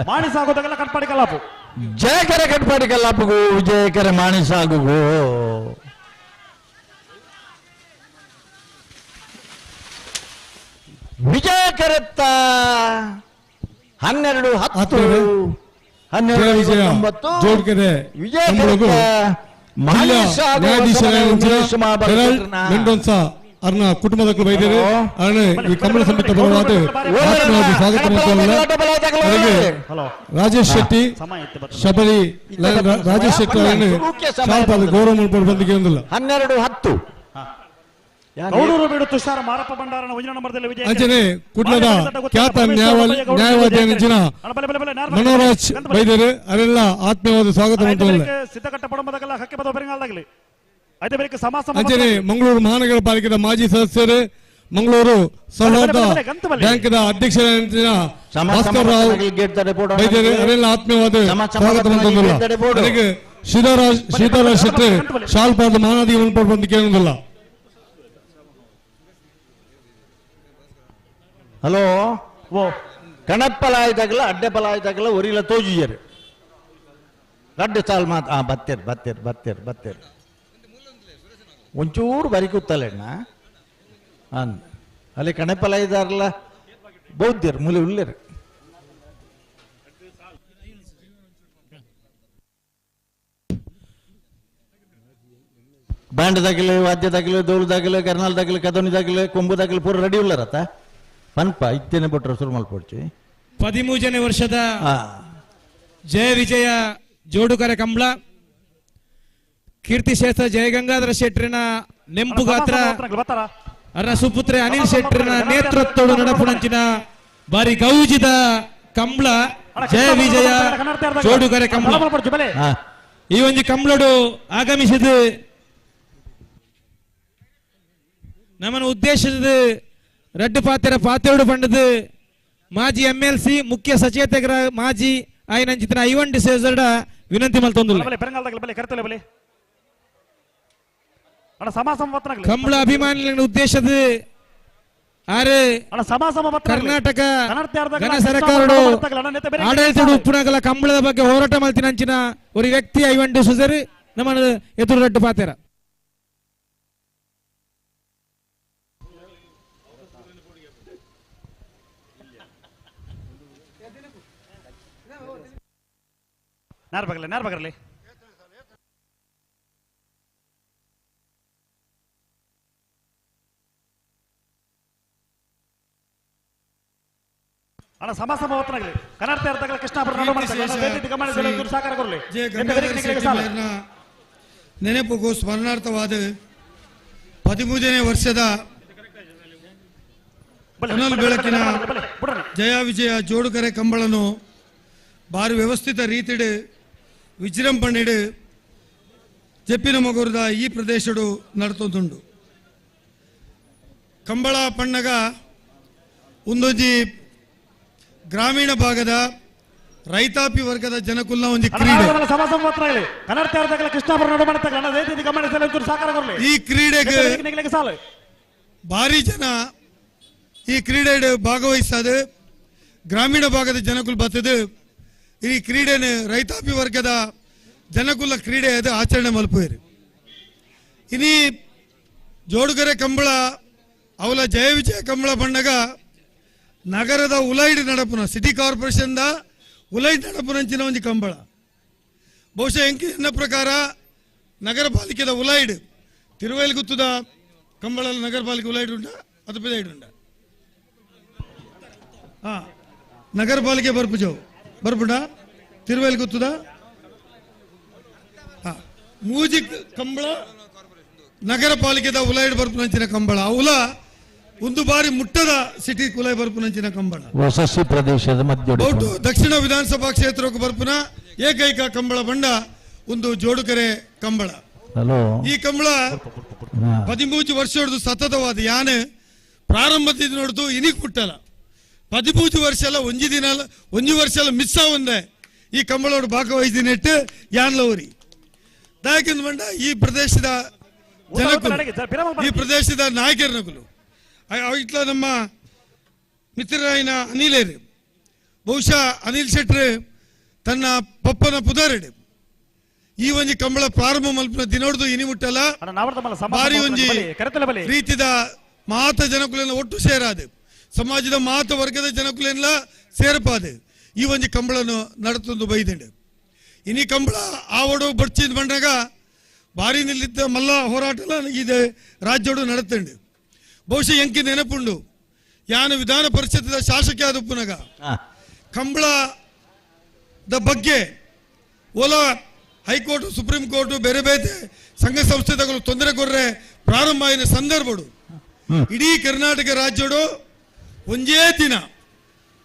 ಮಾಣಿಸಾಗೋದಾಗೆಲ್ಲ ಕಟ್ಪಾಡಿ ಕಲಾಪು ಜಯಕರ ಕಟ್ಪಾಡಿ ಕಲಾಪಗು ವಿಜಯಕರ ಮಾಣಿಸಾಗುಗು ವಿಜಯಕರತ್ತ 12-10 ಜೋಡ್ಕೆರೆ ಮೆಂಡೋನ್ಸ ಅರ್ನ ಕುಟುಂಬದ ಬೈದೇರು ಅರ್ನ ಈ ಕಮಲ ಸಮಿತಿ ಬರುವಾದ ಸ್ವಾಗತ ರಾಜೇಶ್ ಶೆಟ್ಟಿ ಶಬರಿ ರಾಜೇಶ್ ಶೆಟ್ಟಿ ಅವರನ್ನು ಸಾಲ್ಪಾದ ಗೌರವ ಮುಳ್ಪಡು ಬಂದಿಗೆ ಒಂದಿಲ್ಲ 12-10 ತುಷಾರ ಮಾರಪ್ಪ ಭಂಡಾರನ ವಜನ ನಂಬರ್ದಲ್ಲಿ ವಿಜಯ ಅಂಚನೆ ಕುಟ್ಲದ ಖ್ಯಾತ ನ್ಯಾಯವಾದಿ ಅಂಚಿನ ಮನೋರಾಜ್ ಬೈದೇರು ಅವರೆಲ್ಲ ಆತ್ಮೀಯವಾದ ಸ್ವಾಗತ ಸಿದ್ಧಕಟ್ಟ ಪಡಂಬದಲ್ಲ ಹಕ್ಕೆ ಬದ ಬರಿಂಗಾಲ್ದಾಗಲಿ ಅದೇ ಬಳಿಕ ಸಮಾಸ ಅಂಚನೆ ಮಂಗಳೂರು ಮಹಾನಗರ ಪಾಲಿಕೆದ ಮಾಜಿ ಸದಸ್ಯರು ಮಂಗಳೂರು ಸೌಹಾರ್ದ ಬ್ಯಾಂಕ್ದ ಅಧ್ಯಕ್ಷರ ಭಾಸ್ಕರ್ ರಾವ್ ಬೈದೇರು ಅವರೆಲ್ಲ ಆತ್ಮೀಯವಾದ ಸ್ವಾಗತ ಅದಕ್ಕೆ ಶ್ರೀಧರರಾಜ್ ಶೆಟ್ಟಿ ಶಾಲ್ಪಾದ ಮಹಾನದಿ ಬಂದು ಕೇಳುವುದಿಲ್ಲ ಹಲೋ ಓ ಕಣಪ್ಪಲಾಯ್ದಾಗಲ ಅಡ್ಡೆಪಲಾಯ್ದಾಗಲ ಒರಿಲ ತೋಜಿಯರು ಗಡ್ಡೆ ಸಾಲ್ ಮಾತು ಬತ್ತೇರ್ ಒಂಚೂರು ಬರಿ ಕೂತಲೆಣ್ಣ ಅಲ್ಲಿ ಕಣಪ್ಪಲಾಯ್ದಾರಲ್ಲ ಬೌದ್ಧರು ಮೂಲೆ ಉಳ್ಳೇರು ಬ್ಯಾಂಡ್ದಾಗಲಿ ವಾದ್ಯದಾಗಲಿ ದೋಲ್ದಾಗಲಿ ಕರ್ನಾಲ್ದಾಗಲಿ ಕದೋನಿದಾಗಲಿ ಕೊಂಬುದಾಗಲಿ ಪೂರ ರೆಡಿ ಉಳ್ಳರತ್ತ ಪನ್ಪ ಇತ್ತೇನೆ ಬಿಟ್ರೆ ಶುರು ಮಲ್ಪಡ್ಚಿ 13ನೇ ವರ್ಷದ ಜಯ ವಿಜಯ ಜೋಡುಕರ ಕಂಬಳ ಕೀರ್ತಿ ಶ್ರೇಷ್ಠ ಜಯಗಂಗಾಧರ ಶೆಟ್ಟರಿನ ನೆಂಪು ಗಾತ್ರ ಅರ ಸುಪುತ್ರೆ ಅನಿಲ್ ಶೆಟ್ಟರಿನ ನೇತೃತ್ವದ ನಡಪುಣಂಚಿನ ಬಾರಿ ಗೌಜಿದ ಕಂಬಳ ಜಯ ವಿಜಯ ಜೋಡುಕರ ಕಂಬಳ ಈ ಒಂದು ಕಂಬಳಡು ಆಗಮಿಸಿದ ನಮ್ಮನ್ನು ಉದ್ದೇಶದ ರಡ್ಡು ಪಾತ್ರೆಡು ಪಂಡದು ಮಾಜಿ MLC ಮುಖ್ಯ ಸಚೇತಕರ ಮಾಜಿ ಆಯ್ನಂಚಿನ ಐವನ್ ಡಿಸೇಜರ್ಡ ವಿನಂತಿ ಮಲ್ತೊಂದು ಕಂಬಳ ಅಭಿಮಾನಿಗಳ ಉದ್ದೇಶದ ಆರೆ ಕರ್ನಾಟಕ ಘನ ಸರ್ಕಾರ ಆಡಳಿತ ಉಪ್ಪುಣಗಳ ಕಂಬಳದ ಬಗ್ಗೆ ಹೋರಾಟ ಮಲ್ತಿನಂಚಿನ ಒಂದು ವ್ಯಕ್ತಿ ಐವನ್ ಡಿಸೇಜರ್ ನಮ್ಮನ್ನು ಎದುರು ರಡ್ಡು ಪಾತೆರ ನಾರ್ಬಗರ್ಲಿ ಅಣ್ಣ ಸಮಾಸಮ ಹೊತ್ತನಾಗಲಿ ಕನ್ನಡ ಅರ್ಥಗಳ ಕೃಷ್ಣಾಪುರ ನೆನಪುಗೂ ಸ್ಮರಣಾರ್ಥವಾದ 13ನೇ ವರ್ಷದ ಬೆಳಕಿನ ಜಯ ವಿಜಯ ಜೋಡುಕರೆ ಕಂಬಳನು ಬಾರಿ ವ್ಯವಸ್ಥಿತ ರೀತಿಡು ವಿಜೃಂಭಣೆಡು ಜಪ್ಪಿನ ಮಗುರದ ಈ ಪ್ರದೇಶಡು ನಡ್ತೊಂದುಂಡು ಕಂಬಳ ಪಣ್ಣಗ ಒಂದೊಂಜಿ ಗ್ರಾಮೀಣ ಭಾಗದ ರೈತಾಪಿ ವರ್ಗದ ಜನಕುಲ್ಲ ಒಂದು ಕ್ರೀಡೆ ಈ ಕ್ರೀಡೆಗೆ ಭಾರಿ ಜನ ಈ ಕ್ರೀಡೆ ಭಾಗವಹಿಸದು ಗ್ರಾಮೀಣ ಭಾಗದ ಜನಕುಲ್ ಬರ್ತದೆ ಈ ಕ್ರೀಡೆನ ರೈತಾಪಿ ವರ್ಗದ ಜನಕುಲ ಕ್ರೀಡೆ ಅದು ಆಚರಣೆ ಮಲ್ಪುವೇರು ಇನಿ ಜೋಡುಗರೆ ಕಂಬಳ ಅವಲ ಜಯ ವಿಜಯ ಕಂಬಳ ಬಣ್ಣಗ ನಗರದ ಉಲೈಡ್ ನಡಪುನ ಸಿಟಿ ಕಾರ್ಪೊರೇಷನ್ ದ ಉಲೈಡ್ ನಡಪುನಂಚಿನ ಒಂದು ಕಂಬಳ ಬಹುಶಃ ಎಂಕಿ ಎನ್ನ ಪ್ರಕಾರ ನಗರ ಪಾಲಿಕೆದ ಉಲಾಯ್ಡ್ ತಿರುವೈಲ್ಗುತ್ತದ ಕಂಬಳ ನಗರ ಪಾಲಿಕೆ ಉಲಾಯ್ಡ್ ಉಂಡ ಅದು ಬಿದೈಡ್ ಉಂಡ ನಗರ ಪಾಲಿಕೆ ಬರ್ಪುಜವು ಬರ್ಪುಡ ತಿರುವೈಲ್ಗುತ್ತದ ಮೂಜಿಕ್ ಕಂಬಳ ನಗರ ಪಾಲಿಕೆದ ಉಲಾಯ್ಡ್ ಬರ್ಪುನಂಚಿನ ಕಂಬಳ ಅವಲ ಒಂದು ಬಾರಿ ಮುಟ್ಟದ ಸಿಟಿ ಕುಲೈ ಬರ್ಪುನಂಚಿನ ಕಂಬಳ ವಸಸಿ ಪ್ರದೇಶದ ಮಧ್ಯ ದಕ್ಷಿಣ ವಿಧಾನಸಭಾ ಕ್ಷೇತ್ರಕ್ಕೆ ಬರ್ಪುನ ಏಕೈಕ ಕಂಬಳ ಬಂಡ ಒಂದು ಜೋಡುಕರೆ ಕಂಬಳ. ಈ ಕಂಬಳ 13 ವರ್ಷ ಹೊಡೆದು ಸತತವಾದ ಯಾನೆ ಪ್ರಾರಂಭದಿಂದ ನೋಡ್ದು ಇನಿಕ್ ಮುಟ್ಟಲ್ಲ 13 ವರ್ಷ ಎಲ್ಲ ಒಂಜಿ ವರ್ಷ ಎಲ್ಲ ಮಿಸ್ ಆವಂದೆ ಈ ಕಂಬಳೋಡು ಭಾಗವಹಿಸಿನೆಟ್ಟು ಯಾನ್ಲವರಿ ದಾಯಕಂದು ಬಂಡ ಈ ಪ್ರದೇಶದ ಜನಕುಲು ಈ ಪ್ರದೇಶದ ನಾಯಕರನಕುಲು ಇಟ್ಲ ನಮ್ಮ ಮಿತ್ರರಾಯನ ಅನಿಲೇರು ಬಹುಶಃ ಅನಿಲ್ ಶೆಟ್ರು ತನ್ನ ಪಪ್ಪನ ಪುದಾರೆಡು ಈ ಒಂಜಿ ಕಂಬಳ ಪ್ರಾರಂಭ ಮಲ್ಪನ ದಿನೋಡ್ದು ಇನಿ ಮುಟ್ಟಲ್ಲ ಬಾರಿ ಒಂಜಿ ರೀತಿದ ಮಾತ ಜನಕುಲೆಲ್ಲ ಒಟ್ಟು ಸೇರಾದು ಸಮಾಜದ ಮಾತ ವರ್ಗದ ಜನಕುಲೆಲ್ಲ ಸೇರ್ಪಾದು ಈ ಒಂಜಿ ಕಂಬಳನು ನಡತೊಂದು ಬೈದಂಡು ಇನಿ ಕಂಬಳ ಆವಡು ಬಡ್ಚಿದ್ ಬಂದಾಗ ಬಾರಿ ನಿಲ್ಲಿದ್ದ ಮಲ್ಲ ಹೋರಾಟ ಇದು ರಾಜ್ಯೋಡು ನಡತಂಡು ಬಹುಶಃ ಎಂಕಿ ನೆನಪುಂಡು ಯಾನು ವಿಧಾನ ಪರಿಷತ್ದ ಶಾಸಕ ಆದಪ್ಪನಾಗ ಕಂಬಳದ ಬಗ್ಗೆ ಓಲಾ ಹೈಕೋರ್ಟ್ ಸುಪ್ರೀಂ ಕೋರ್ಟ್ ಬೇರೆ ಬೇರೆ ಸಂಘ ಸಂಸ್ಥೆಗಳು ತೊಂದರೆ ಕೊರ್ರೆ ಪ್ರಾರಂಭ ಆಯ್ನ ಸಂದರ್ಭಡು ಇಡೀ ಕರ್ನಾಟಕ ರಾಜ್ಯೋಡು ಒಂದೇ ದಿನ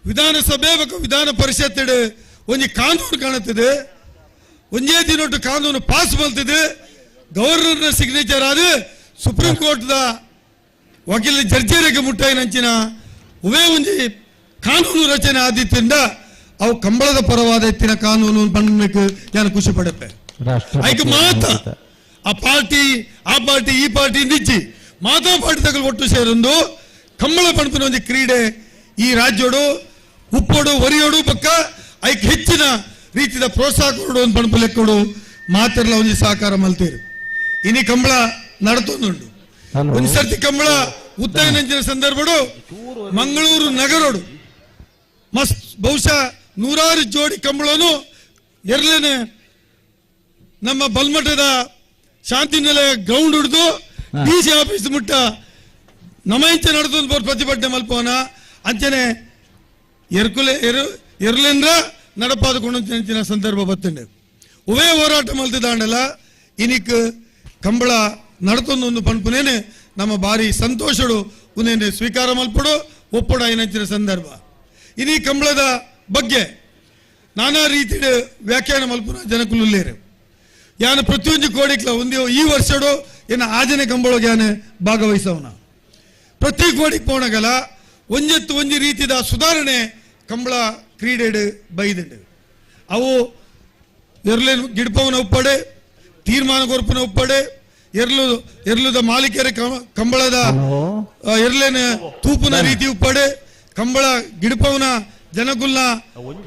ವಿಧಾನಸಭೆ ವಿಧಾನ ಪರಿಷತ್ ಒಂಜಿ ಕಾನೂನು ಕಾಣುತ್ತದೆ ಒಂದೇ ದಿನ ಕಾನೂನು ಪಾಸ್ ಬಲ್ತದೆ ಗವರ್ನರ್ ಸಿಗ್ನೇಚರ್ ಆದ ಸುಪ್ರೀಂ ಕೋರ್ಟ್ ವಕೀಲ ಜಡ್ಜರಿಗೆ ಮುಟ್ಟಾಯಿನಂಚಿನ ಉವೇ ಒಂಜಿ ಕಾನೂನು ರಚನೆ ಆದಿತ್ರಿಂದ ಅವು ಕಂಬಳದ ಪರವಾದ ಎತ್ತಿನ ಕಾನೂನು ಬಂದಕ್ಕೆ ನಾನು ಖುಷಿ ಪಡಪ್ಪೆ ಐಕೆ ಮಾತ ಆ ಪಾರ್ಟಿ ಈ ಪಾರ್ಟಿ ನಿಚ್ಚಿ ಮಾತಾ ಪಾರ್ಟಿ ತಗಲು ಒಟ್ಟು ಸೇರೊಂದು ಕಂಬಳ ಪಣಪಿನ ಒಂದು ಕ್ರೀಡೆ ಈ ರಾಜ್ಯೋಡು ಉಪ್ಪೋಡು ಒರಿಯೋಡು ಪಕ್ಕ ಐಕ್ ಹೆಚ್ಚಿನ ರೀತಿಯ ಪ್ರೋತ್ಸಾಹ ಕೊಡು ಒಂದು ಪಣಪು ಲೆಕ್ಕೊಡು ಮಾತೆಲ್ಲ ಒಂದು ಸಹಕಾರ ಮಲ್ತೀರು ಇನಿ ಕಂಬಳ ನಡತೊಂದುಂಡು ಒಂದು ಸರ್ತಿ ಕಂಬಳ ಉತ್ತಯನಂಚಿನ ಸಂದರ್ಭಡು ಮಂಗಳೂರು ನಗರೋಡು ಮಸ್ತ್ ಬಹುಶಃ 100 ಜೋಡಿ ಕಂಬಳನು ಎರಲೇನೆ ನಮ್ಮ ಬಲ್ಮಠದ ಶಾಂತಿ ನಿಲಯ ಗ್ರೌಂಡ್ ಹಿಡಿದು ಡಿಸಿ ಆಫೀಸ್ ಮುಟ್ಟ ನಮಂಚ ನಡೆದು ಪ್ರತಿಭಟನೆ ಮಲ್ಪವನ ಅಂಚನೆ ಎರಲೇಂದ್ರ ನಡಪಾದುಕೊಂಡ ಸಂದರ್ಭ ಬತ್ತಂಡೆ ಉವೇ ಹೋರಾಟ ಮಲ್ತಿದಾಂಡಲ್ಲ ಇನಿಕ್ ಕಂಬಳ ನಡತೊಂದು ಪಂಪುನೇನೆ ನಮ್ಮ ಬಾರಿ ಸಂತೋಷಡು ಉನೇನೆ ಸ್ವೀಕಾರ ಮಲ್ಪಡು ಒಪ್ಪಡು ಐನಂಚಿನ ಸಂದರ್ಭ ಇನಿ ಕಂಬಳದ ಬಗ್ಗೆ ನಾನಾ ರೀತಿ ವ್ಯಾಖ್ಯಾನ ಮಲ್ಪುನ ಜನಕುಲ್ಲೇರು ಯಾನ ಪ್ರತಿಯೊಂದು ಕೋಡಿಕ್ಲ ಒಂದು ಈ ವರ್ಷಡು ಏನ ಆಜನೆ ಕಂಬಳಗೆ ಯಾನೆ ಭಾಗವಹಿಸವನ ಪ್ರತಿ ಕೋಡಿಗೆ ಪೋಣಗಲ ಒಂಜೆತ್ತು ಒಂಜಿ ರೀತಿದ ಸುಧಾರಣೆ ಕಂಬಳ ಕ್ರೀಡೆ ಬೈದಂಡು ಅವು ಎರಲೇನು ಗಿಡ್ಪವನ ಉಪ್ಪಡೆ ತೀರ್ಮಾನ ಕೊರ್ಪನ ಉಪ್ಪಡೆ ಎರಲುದ ಮಾಲೀಕರ ಕಂಬಳದ ಎರಲೇನ ತೂಪುನ ರೀತಿ ಉಪ್ಪಡೆ ಕಂಬಳ ಗಿಡ್ಪವನ ಜನಗುಲ್ನ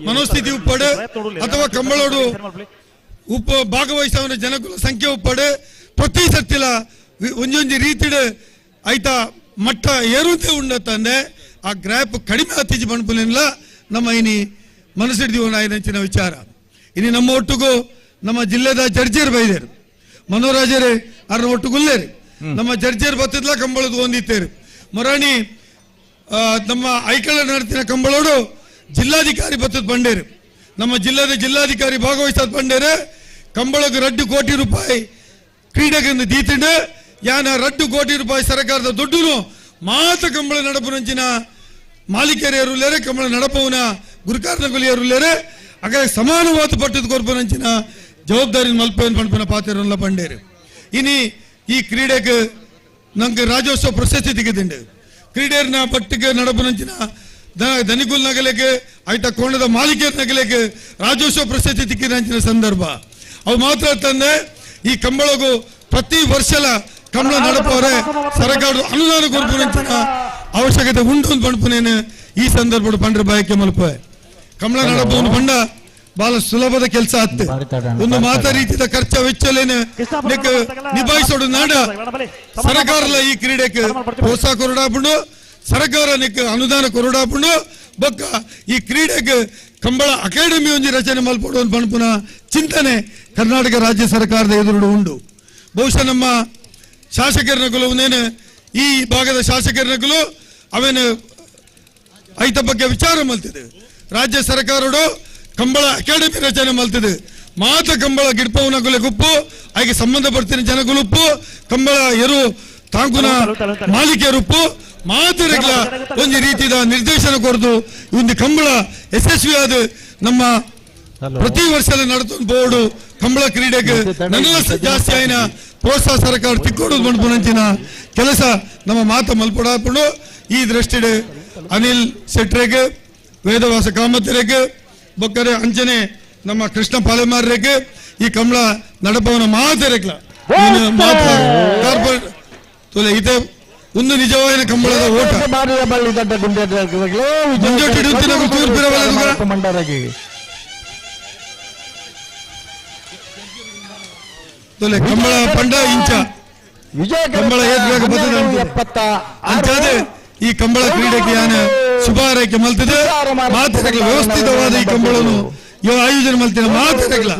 ಮನೋಸ್ಥಿತಿ ಉಪ್ಪಡೆ ಅಥವಾ ಕಂಬಳೋಡು ಭಾಗವಹಿಸವನ ಜನಗುಲ ಸಂಖ್ಯೆ ಉಪ್ಪಡೆ ಪ್ರತಿ ಸತ್ತಿಲ ಒಂಜೊಂಜಿ ರೀತಿ ಐತ ಮಟ್ಟ ಏರುತ್ತೆ ಉಂಡತ್ತಂದೆ ಆ ಗ್ರ್ಯಾಪ್ ಕಡಿಮೆ ಹತ್ತಿಜಿ ಬಣ್ಪುಲಿಲ್ಲ ನಮ್ಮ ಇನಿ ಮನಸ್ಸಿಡ್ದೀವನ ಐದಂಚಿನ ವಿಚಾರ ಇನಿ ನಮ್ಮ ಒಟ್ಟಿಗೂ ನಮ್ಮ ಜಿಲ್ಲೆದ ಜಡ್ಜರ್ ಬೈದೇರು ಮನೋರಾಜರೇ ಅವ್ರನ್ನ ಒಟ್ಟುಗುಲ್ಲೇರಿ ನಮ್ಮ ಜಡ್ಜರ್ ಬತ್ತಿದ್ಲ ಕಂಬಳದ ಹೊಂದಿತ್ತೇರು ಮೊರಾಣಿ ನಮ್ಮ ಐಕಳ ನಡತಿನ ಕಂಬಳೋಡು ಜಿಲ್ಲಾಧಿಕಾರಿ ಬತ್ತದ ಬಂಡೇರು ನಮ್ಮ ಜಿಲ್ಲೆದ ಜಿಲ್ಲಾಧಿಕಾರಿ ಭಾಗವಹಿಸೋದು ಬಂಡೇರು ಕಂಬಳಕ್ಕೆ 2 ಕೋಟಿ ರೂಪಾಯಿ ಕ್ರೀಡೆಗೆ ದೀತಿಂಡು ಯಾನ 2 ಕೋಟಿ ರೂಪಾಯಿ ಸರ್ಕಾರದ ದುಡ್ಡು ಮಾತ ಕಂಬಳ ನಡಪುನಂಚಿನ ಮಾಲೀಕರೇರುಲ್ಲೇರೆ ಕಂಬಳ ನಡಪವನ ಗುರುಕಾರ್ನಗುಲಿಯರುಲ್ಲೇರೆ ಆಗ ಸಮಾನವಾದ ಪಟ್ಟದ ಕೊರ್ಪನಂಚಿನ ಜವಾಬ್ದಾರಿ ಮಲ್ಪೇನ್ ಪಂಪಿನ ಪಾತ್ರಲ್ಲ ಪಂಡೇರು ಇನಿ ಈ ಕ್ರೀಡೆಗೆ ನಂಗೆ ರಾಜ್ಯೋತ್ಸವ ಪ್ರಶಸ್ತಿ ತೆಗೆದಿಂಡು ಕ್ರೀಡೆರ್ನ ಪಟ್ಟಿಗೆ ನಡಪನಂಚಿನ ಧನಿಗುಲ್ ನಗಲೆಗೆ ಆಯ್ತ ಕೋಣದ ಮಾಲೀಕರ ನಗಲೆಗೆ ರಾಜ್ಯೋತ್ಸವ ಪ್ರಶಸ್ತಿ ತಿಕ್ಕಿದಂಚಿನ ಸಂದರ್ಭ ಅವು ಮಾತ್ರ ತಂದೆ ಈ ಕಂಬಳಗೂ ಪ್ರತಿ ವರ್ಷಲ ಕಂಬಳ ನಡಪವರೆ ಸರ್ಕಾರ ಅನುದಾನ ಕೊರ್ಪುನಂಚಿನ ಅವಶ್ಯಕತೆ ಉಂಟು ಅಂತ ಪಂಪನೇನು ಈ ಸಂದರ್ಭ ಪಂಡ್ರೆ ಬಾಯಕ್ಕೆ ಮಲ್ಪ ಕಂಬಳ ನಡಪವನು ಬಂಡ ಬಹಳ ಸುಲಭದ ಕೆಲಸ ಆತ್ತೆ ಒಂದು ಮಾತಾ ರೀತಿಯ ಖರ್ಚ ವೆಚ್ಚಲೇನೆ ನಿಭಾಯಿಸೋಡು ನಾಡ ಸರ್ಕಾರಲ ಈ ಕ್ರೀಡೆಗೆ ಪ್ರೋತ್ಸಾಹ ಕೊರಡಾಪುಂಡು ಸರ್ಕಾರ ನಿಕ್ ಅನುದಾನ ಕೊರಡಾಪುಂಡು ಬೊಕ್ಕ ಈ ಕ್ರೀಡೆಗೆ ಕಂಬಳ ಅಕಾಡೆಮಿ ಒಂಜಿ ರಚನೆ ಮಲ್ಪಡುವ ಪಣಪುನ ಚಿಂತನೆ ಕರ್ನಾಟಕ ರಾಜ್ಯ ಸರ್ಕಾರದ ಎದುರು ಉಂಡು. ಬಹುಶಃ ನಮ್ಮ ಶಾಸಕರನಗಳು ಅವನೇನು ಈ ಭಾಗದ ಶಾಸಕರನಗಳು ಅವೇನು ಐತ ಬಗ್ಗೆ ವಿಚಾರ ಮಲ್ತಿದೆ. ರಾಜ್ಯ ಸರ್ಕಾರಡು ಕಂಬಳ ಅಕಾಡೆಮಿ ರಚನೆ ಮಲ್ತಿದೆ. ಮಾತ ಕಂಬಳ ಗಿಡ್ಪವನಗುಲೆ ಗುಪ್ಪು ಆಯ್ಕೆ ಸಂಬಂಧಪಡ್ತಿನ ಜನಗುಲುಪ್ಪು ಕಂಬಳ ಎರು ತಾಂಕುನ ಮಾಲಿಕೆಯರುಪ್ಪು ಮಾತರೆಗಳ ಒಂದು ರೀತಿಯ ನಿರ್ದೇಶನ ಕೊರದು ಒಂದು ಕಂಬಳ ಯಶಸ್ವಿಯಾದ ನಮ್ಮ ಪ್ರತಿ ವರ್ಷದ ನಡತ ಬೋರ್ಡು ಕಂಬಳ ಕ್ರೀಡೆಗೆ ನನ್ನ ಜಾಸ್ತಿ ಆಯ್ನ ಪ್ರೋತ್ಸಾಹ ಸರ್ಕಾರ ತಿಕ್ಕೋಡು ಮಣ್ಪುನಂಚಿನ ಕೆಲಸ ನಮ್ಮ ಮಾತ ಮಲ್ಪಡಾಪಡು. ಈ ದೃಷ್ಟಿಡೆ ಅನಿಲ್ ಶೆಟ್ರೆಗೆ, ವೇದವಾಸ ಕಾಮತಿರೆಗೆ, ಬೊಕ್ಕರೆ ಅಂಚನೆ ನಮ್ಮ ಕೃಷ್ಣ ಪಾಲೆಮಾರ್ರೆಗೆ ಈ ಕಂಬಳ ನಡಪವನ ಮಾತರೆಗ್ಲ ಕಾರ್ಪೊರೇಟ್ ಇದೆ ಒಂದು ನಿಜವಾದ ಕಂಬಳದ ಓಟ ಕಂಬಳ ಪಂಡ ಇಂಚ ಕಂಬಳ ಅಂಚಾದೆ ಈ ಕಂಬಳ ಕ್ರೀಡೆಗೆ ಯಾನ ಶುಭ ಹಾರೈಕೆ ಮಲ್ತದೆ. ಮಾತರೆಗ್ಲ ವ್ಯವಸ್ಥಿತವಾದ ಈ ಕಂಬಳನು ಆಯೋಜನೆ ಮಲ್ತಿನ ಮಾತರೆಗ್ಲ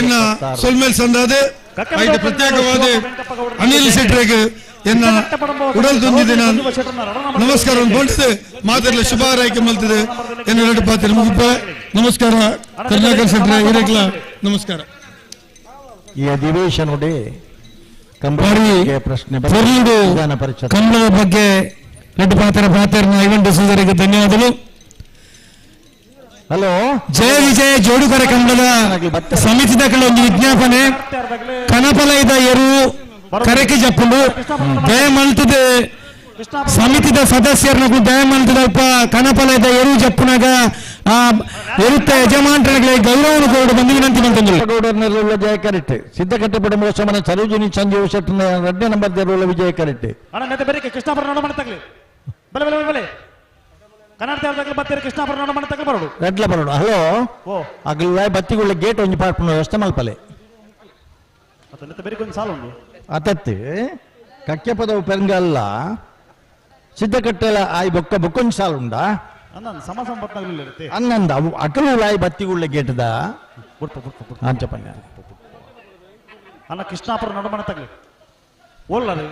ಎನ್ನ ಸೊಲ್ಮೇಲ್ ಸಂದಾದೆ ಐದು ಪ್ರತ್ಯೇಕವಾದ ಅನಿಲ್ ಶೆಟ್ರೆಗೆ ಎನ್ನ ಉಡಲ್ ತುಂಬಿದೆ. ನಾನು ನಮಸ್ಕಾರ ಕೊಂಡಿದೆ ಮಾತೆಲ್ಲ ಶುಭ ಹಾರೈಕೆ ಮಲ್ತಿದೆ ಎನ್ನ ಎರಡು ಪಾತ್ರ ಮುಗಿಪ. ನಮಸ್ಕಾರ ಕರ್ನಾಟಕ ಶೆಟ್ರೆ ಇರಕ್ಲ ನಮಸ್ಕಾರ. ಈ ಅಧಿವೇಶನ ಪ್ರಶ್ನೆ ಕಂಬಳದ ಬಗ್ಗೆ ಎರಡು ಪಾತ್ರನ ಐವಂಡ ಸೋದರಿಗೆ ಧನ್ಯವಾದಗಳು. ಹಲೋ, ಜಯ ವಿಜಯ ಜೋಡುಕರ ಕಂಬಳದ ಸಮಿತಿದ ಒಂದು ವಿಜ್ಞಾಪನೆ ಕನಪಲಯದ ಎರು ಕರೆಕೆ ಜಪ್ಪುಂಡು ದಯಮಲ್ತದ ಸಮಿತಿದ ಸದಸ್ಯರನ್ನ ದಯಮಲ್ತದ ಉಪ ಕನಪಲಯದ ಎರು ಜಪ್ಪುನಾಗ ಎರುತ್ತ ಯಜಮಾನರಿಗೆ ಗೌರವವನ್ನು ಕೊಡು ಬಂದು ವಿನಂತಿ ಗೌಡರ್ನೆಲ್ಲ ವಿಜಯ ಕರೆಕ್ಟ್ ಸಿದ್ಧಕಟ್ಟೆ ಪಡ ಮೋಸಮನ ಸರೋಜಿನಿ ಸಂಜೀವ ಶೆಟ್ಟನ 2ನೇ ನಂಬರ್ ದೇರುಳ್ಳ ವಿಜಯ ಕರೆಕ್ಟ್ ಕೃಷ್ಣಾಪುರ ನೋಡ ಮಾಡ್ತಾಗ್ಲಿ ಬಲೆ ಬಲೆ ಬಲೆ ಕನ್ನಡ ಬತ್ತೀರಿ ಕೃಷ್ಣಾಪುರ ನೋಡ ಮಾಡ್ತಾಗ್ಲಿ ಬರೋಡು ರೆಡ್ಲ ಬರೋಡು. ಹಲೋ, ಅಗಲ ಬತ್ತಿಗುಳ್ಳ ಗೇಟ್ ಒಂಜಿ ಪಾರ್ಪುನ ವ್ಯವಸ್ಥೆ ಮಲ್ಪಲೆ ಅತತ್ತು ಕಕ್ಕೆ ಪದವು ಪೆರಂಗಲ್ಲ ಸಿದ್ಧಕಟ್ಟೆಲ ಆಯ್ ಬೊಕ್ಕ ಬೊಕ್ಕೊಂಜಿ ಸಾಲ ಉಂಡ ಅನ್ನಂದ ಅವು ಅಕಲು ಆಯ್ ಬತ್ತಿಗುಳ್ಳ ಗೇಟದ ಅಂಚಪನ್ಯ ಅನ್ನ ಕೃಷ್ಣಾಪುರ ನೋಡ ಮಾಡ್ತಾಗ್ಲಿ ಓಲ್ಲರು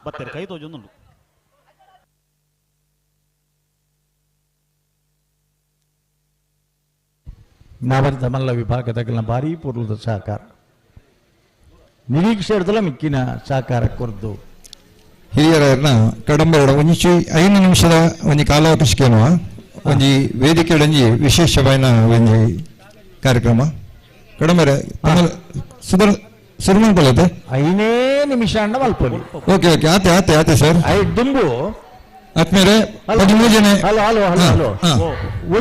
ಬತ್ತೀರಿ ಕೈ ತೋಜೊಂದುಂಡು ನಾವರ್ಧ ಮಲ್ಲ ವಿಭಾಗದಾಗಲ ಭಾರಿ ಪೂರ್ವದ ಸಹಕಾರ ನಿರೀಕ್ಷೆ ಹಿಡಿದಲ್ಲ ಮಿಕ್ಕಿನ ಸಹಕಾರ ಕೊರ್ದು ಹಿರಿಯರನ್ನ ಕಡಂಬರಡ ಒಂಚು 5 ನಿಮಿಷದ ಒಂದು ಕಾಲಾವಕಾಶಕ್ಕೇನು ಒಂದು ವೇದಿಕೆ ಒಂಜಿ ವಿಶೇಷವಾದ ಒಂದು ಕಾರ್ಯಕ್ರಮ ಕಡಂಬರ ಸುರ್ಮನ್ ಪಲ್ಲತೆ 5 ನಿಮಿಷ ಅಂಡ ಮಲ್ಪೊಲಿ. ಓಕೆ ಓಕೆ ಆತೆ ಆತೆ ಆತೆ ಸರ್. ದುಂಬು ಆದ್ಮೇಲೆ 13 ಜನ hello hello hello hello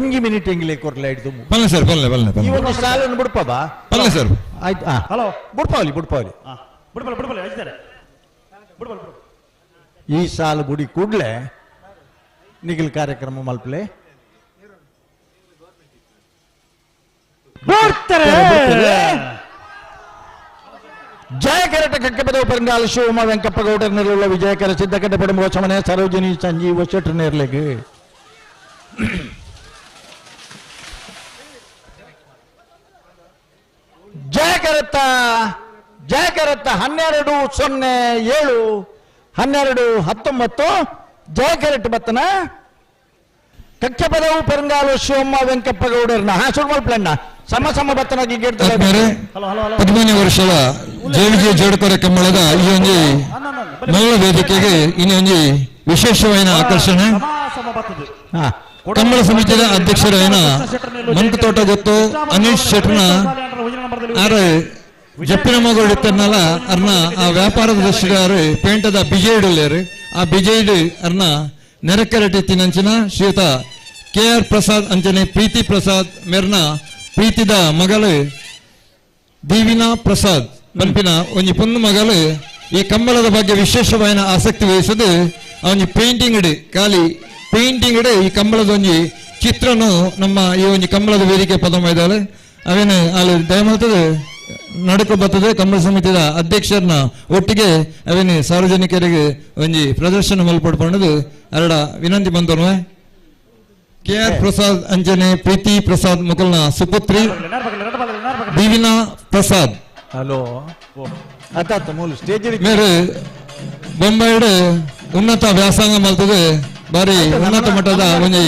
1 minute ಎಂಗ್ಲೆ ಕೊರ್ಲ ಇಡ್ದು ಪಲ್ಲೆ ಸರ್ ಪಲ್ಲೆ ಪಲ್ಲೆ ಈ ಒಂದು ಸಾಲನ್ನು ಬಿಡ್ಪಬಾ ಪಲ್ಲೆ ಸರ್ ಆಯ್ತು. ಹಲೋ ಬಿಡ್ಪಾವಲಿ ಬಿಡ್ಪಾವಲಿ ಬಿಡ್ಬಲ್ಲ ಬಿಡ್ಬಲ್ಲ ಹೇಳ್ತಾರೆ ಬಿಡ್ಬಲ್ಲ ಈ ಸಾಲು ಬುಡಿ ಕೂಡ್ಲೆ ನಿಖಿಲ್ ಕಾರ್ಯಕ್ರಮ ಮಲ್ಪಲೆ ಜಯ ಕರಟ ಕಕ್ಕಪದವ ಪರಂಗಾಲ ಶಿವಮ ವೆಂಕಪ್ಪಗೌಡರ್ ನೆರಳುಳ್ಳ ವಿಜಯಕರ ಸಿದ್ಧಕಟ್ಟೆ ಪಡುವ ಚಮನೆ ಸರೋಜಿನಿ ಸಂಜೀವ ಶೆಟ್ರು ನೇರ್ಲೆಗೆ ಜಯಕರತ್ತ 12-07 12-19 ಜಯಕರಟ್ ಬತ್ತನ ಕಕ್ಕೆ ಪದವು ಪರಂಗಾಲು ಶಿವಮ್ಮ ವೆಂಕಪ್ಪಗೌಡರ್ನ ಸುಳ್ಮಲ್ಪ್ಲಣ್ಣ ಸಮ ಸಮ ಬತ್ತನಾಗಿ 13ನೇ ವರ್ಷದ ಜಯ ಜೋಡುಕರ ಕಂಬಳದ ಈ ಒಂದು ಮೊದಲ ವೇದಿಕೆಗೆ ಇನ್ನೊಂದು ವಿಶೇಷವಾದ ಆಕರ್ಷಣೆ ಕಂಬಳ ಸಮಿತಿಯ ಅಧ್ಯಕ್ಷರಾದ ಮಂಕತೋಟ ಗೊತ್ತು ಅನೀಶ್ ಶೆಟ್ರನ ಜಪ್ಪಿನ ಮಗಳು ಇತ್ತನ್ನಲ್ಲ ಅರ್ನ ಆ ವ್ಯಾಪಾರದ ದೃಷ್ಟಿಗಾರು ಪೇಂಟದ ಬಿಜೈಡ್ ಆ ಬಿಜೈಡ್ ಅರ್ನ ನೆರಕೆರಟಿ ತಿನ್ನಂಚಿನ ಶ್ರೀಯುತ KR ಪ್ರಸಾದ್ ಅಂಚನೆ ಪ್ರೀತಿ ಪ್ರಸಾದ್ ಮೇರ್ನ ಪ್ರೀತಿದ ಮಗಳು ದೀವಿನಾ ಪ್ರಸಾದ್ ಪಂಪಿನ ಒಂಜಿ ಪುಂದು ಮಗಳು ಈ ಕಂಬಳದ ಬಗ್ಗೆ ವಿಶೇಷವಾದ ಆಸಕ್ತಿ ವಹಿಸದು ಅವನಿ ಪೇಂಟಿಂಗ್ ಖಾಲಿ ಪೇಂಟಿಂಗ್ ಈ ಕಂಬಳದ ಒಂಜಿ ಚಿತ್ರನು ನಮ್ಮ ಈ ಒಂಜಿ ಕಂಬಳದ ವೇದಿಕೆ ಪದಮ ಇದ್ದಾಳೆ ಅವೇನು ಅಲ್ಲಿ ದಯಮಾಡ್ತದೆ ನಡುಕು ಬರ್ತದೆ ಕಂಬಳ ಸಮಿತಿಯ ಅಧ್ಯಕ್ಷರನ್ನ ಒಟ್ಟಿಗೆ ಅವೇನು ಸಾರ್ವಜನಿಕರಿಗೆ ಒಂಜಿ ಪ್ರದರ್ಶನ ಮಲ್ಪಡ್ಕೊಂಡದು ಎರಡ ವಿನಂತಿ ಬಂದನು KR ಪ್ರಸಾದ್ ಅಂಜನೆ ಪ್ರೀತಿ ಪ್ರಸಾದ್ ಮುಕಲ್ನ ಸುಪುತ್ರಿ ದಿವಿನಾ ಪ್ರಸಾದ್ ಹಲೋ ಅತ್ತ ಮೂಲ ಸ್ಟೇಜ್ ಮೇರೆ ಬೊಂಬೈಡ್ ಉನ್ನತ ವ್ಯಾಸಂಗ ಮಲ್ತದೆ ಬಾರಿ ಉನ್ನತ ಮಟ್ಟದ ಒಂಜಿ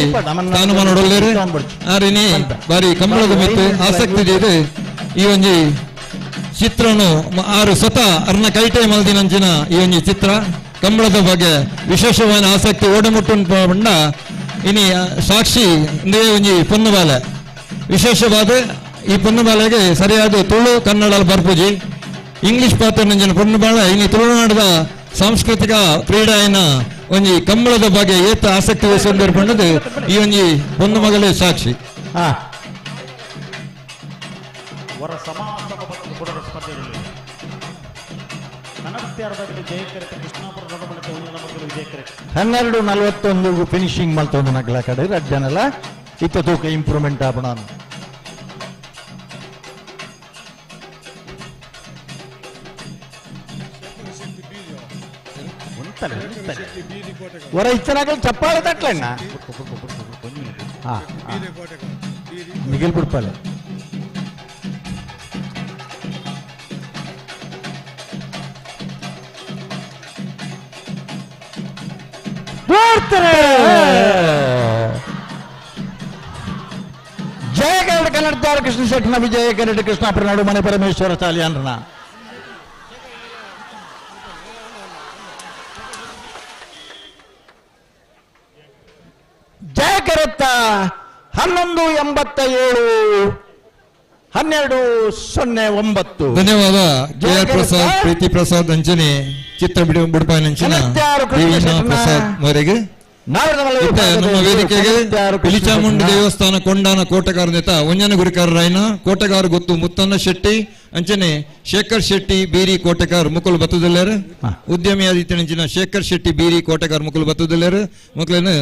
ಸ್ಥಾನಮಾನ ನೋಡಲೇರು ಆರಿನಿ ಬಾರಿ ಕಂಬಳದ ಮಿತ್ತು ಆಸಕ್ತಿ ಇದೆ ಈ ಒಂಜಿ ಚಿತ್ರನು ಆರು ಸ್ವತಃ ಅರ್ನ ಕೈಟೆ ಮಲ್ದಿನಂಚಿನ ಈ ಒಂಜಿ ಚಿತ್ರ ಕಂಬಳದ ಬಗ್ಗೆ ವಿಶೇಷವಾದ ಆಸಕ್ತಿ ಓಡಮುಟ್ಟು ಬಂಡ ಇನಿ ಸಾಕ್ಷಿ ಇಂದೇ ಒಂಜಿ ಪೊನ್ನಬಾಲೆ ವಿಶೇಷವಾದ ಈ ಪೊನ್ನಬಾಲೆಗೆ ಸರಿಯಾದ ತುಳು ಕನ್ನಡ ಬರ್ಪುಜಿ ಇಂಗ್ಲಿಷ್ ಪಾತ್ರ ನಂಜನ ಪೊನ್ನಬಾಳೆ ಇನಿ ತುಳುನಾಡದ ಸಾಂಸ್ಕೃತಿಕ ಕ್ರೀಡೆಯನ್ನ ಒಂಜಿ ಕಂಬಳದ ಬಗ್ಗೆ ಏತ ಆಸಕ್ತಿ ವಹಿಸಿಕೊಂಡು ಪಂಡದು ಈ ಒಂಜಿ ಪೊನ್ನಮಗಳೇ ಸಾಕ್ಷಿ ಹನ್ನೆರಡು 41 ಫಿನಿಶಿಂಗ್ ಮಲ್ತೊಂದು ನಗಲ ಕಡೆ ರಡ್ಜನಲ್ಲ ಇತ್ತ ತೂಕ ಇಂಪ್ರೂವ್ಮೆಂಟ್ ಆಪಣ ಹೊರ ಇಚ್ಚನಾಗಲು ಚಪ್ಪಾಳೆ ತಟ್ಲಣ್ಣ ಮಿಗಿಲ್ ಬಿಡ್ಪಲ್ಲ ಜಯ ಕನ್ನಡ ಕನ್ನಡ ಕೃಷ್ಣ ಶೆಟ್ಟನ ವಿಜಯ ಕನ್ನಡ ಕೃಷ್ಣಾಪುರ ನಾಡು ಮನೆ ಪರಮೇಶ್ವರ ಚಾಲಿಯಾನ್ರನ ಜಯ ಕರತ್ತ 1187 1209 ಧನ್ಯವಾದ KR ಪ್ರಸಾದ್ ಪ್ರೀತಿ ಪ್ರಸಾದ್ ಅಂಚನೆ ಚಿತ್ರ ಬಿಡುಪಾಯನಂಚಿನ ದೇವಿನಾ ಪ್ರಸಾದ್ ಮರೆಗೆ ನಮ್ಮ ವೇದಿಕೆಗೆ ಪಿಲಿಚಾಮುಂಡಿ ದೇವಸ್ಥಾನ ಕೊಂಡಾನ ಕೋಟಗಾರ ನೇತ ಒಂಜನ ಗುರಿಕಾರರಾಯನ ಕೋಟಗಾರ ಗೊತ್ತು ಮುತ್ತನ್ನ ಶೆಟ್ಟಿ ಅಂಚನೆ ಶೇಖರ್ ಶೆಟ್ಟಿ ಬೀರಿ ಕೋಟಗಾರ್ ಮುಕುಲ್ ಬತ್ತದಲ್ಲೇರು ಉದ್ಯಮಿ ಆದಿತ್ಯನಂಚಿನ ಶೇಖರ್ ಶೆಟ್ಟಿ ಬೀರಿ ಕೋಟಗಾರ್ ಮುಕುಲ್ ಬತ್ತದಲ್ಲೇರು ಮಕ್ಕಳನ್ನು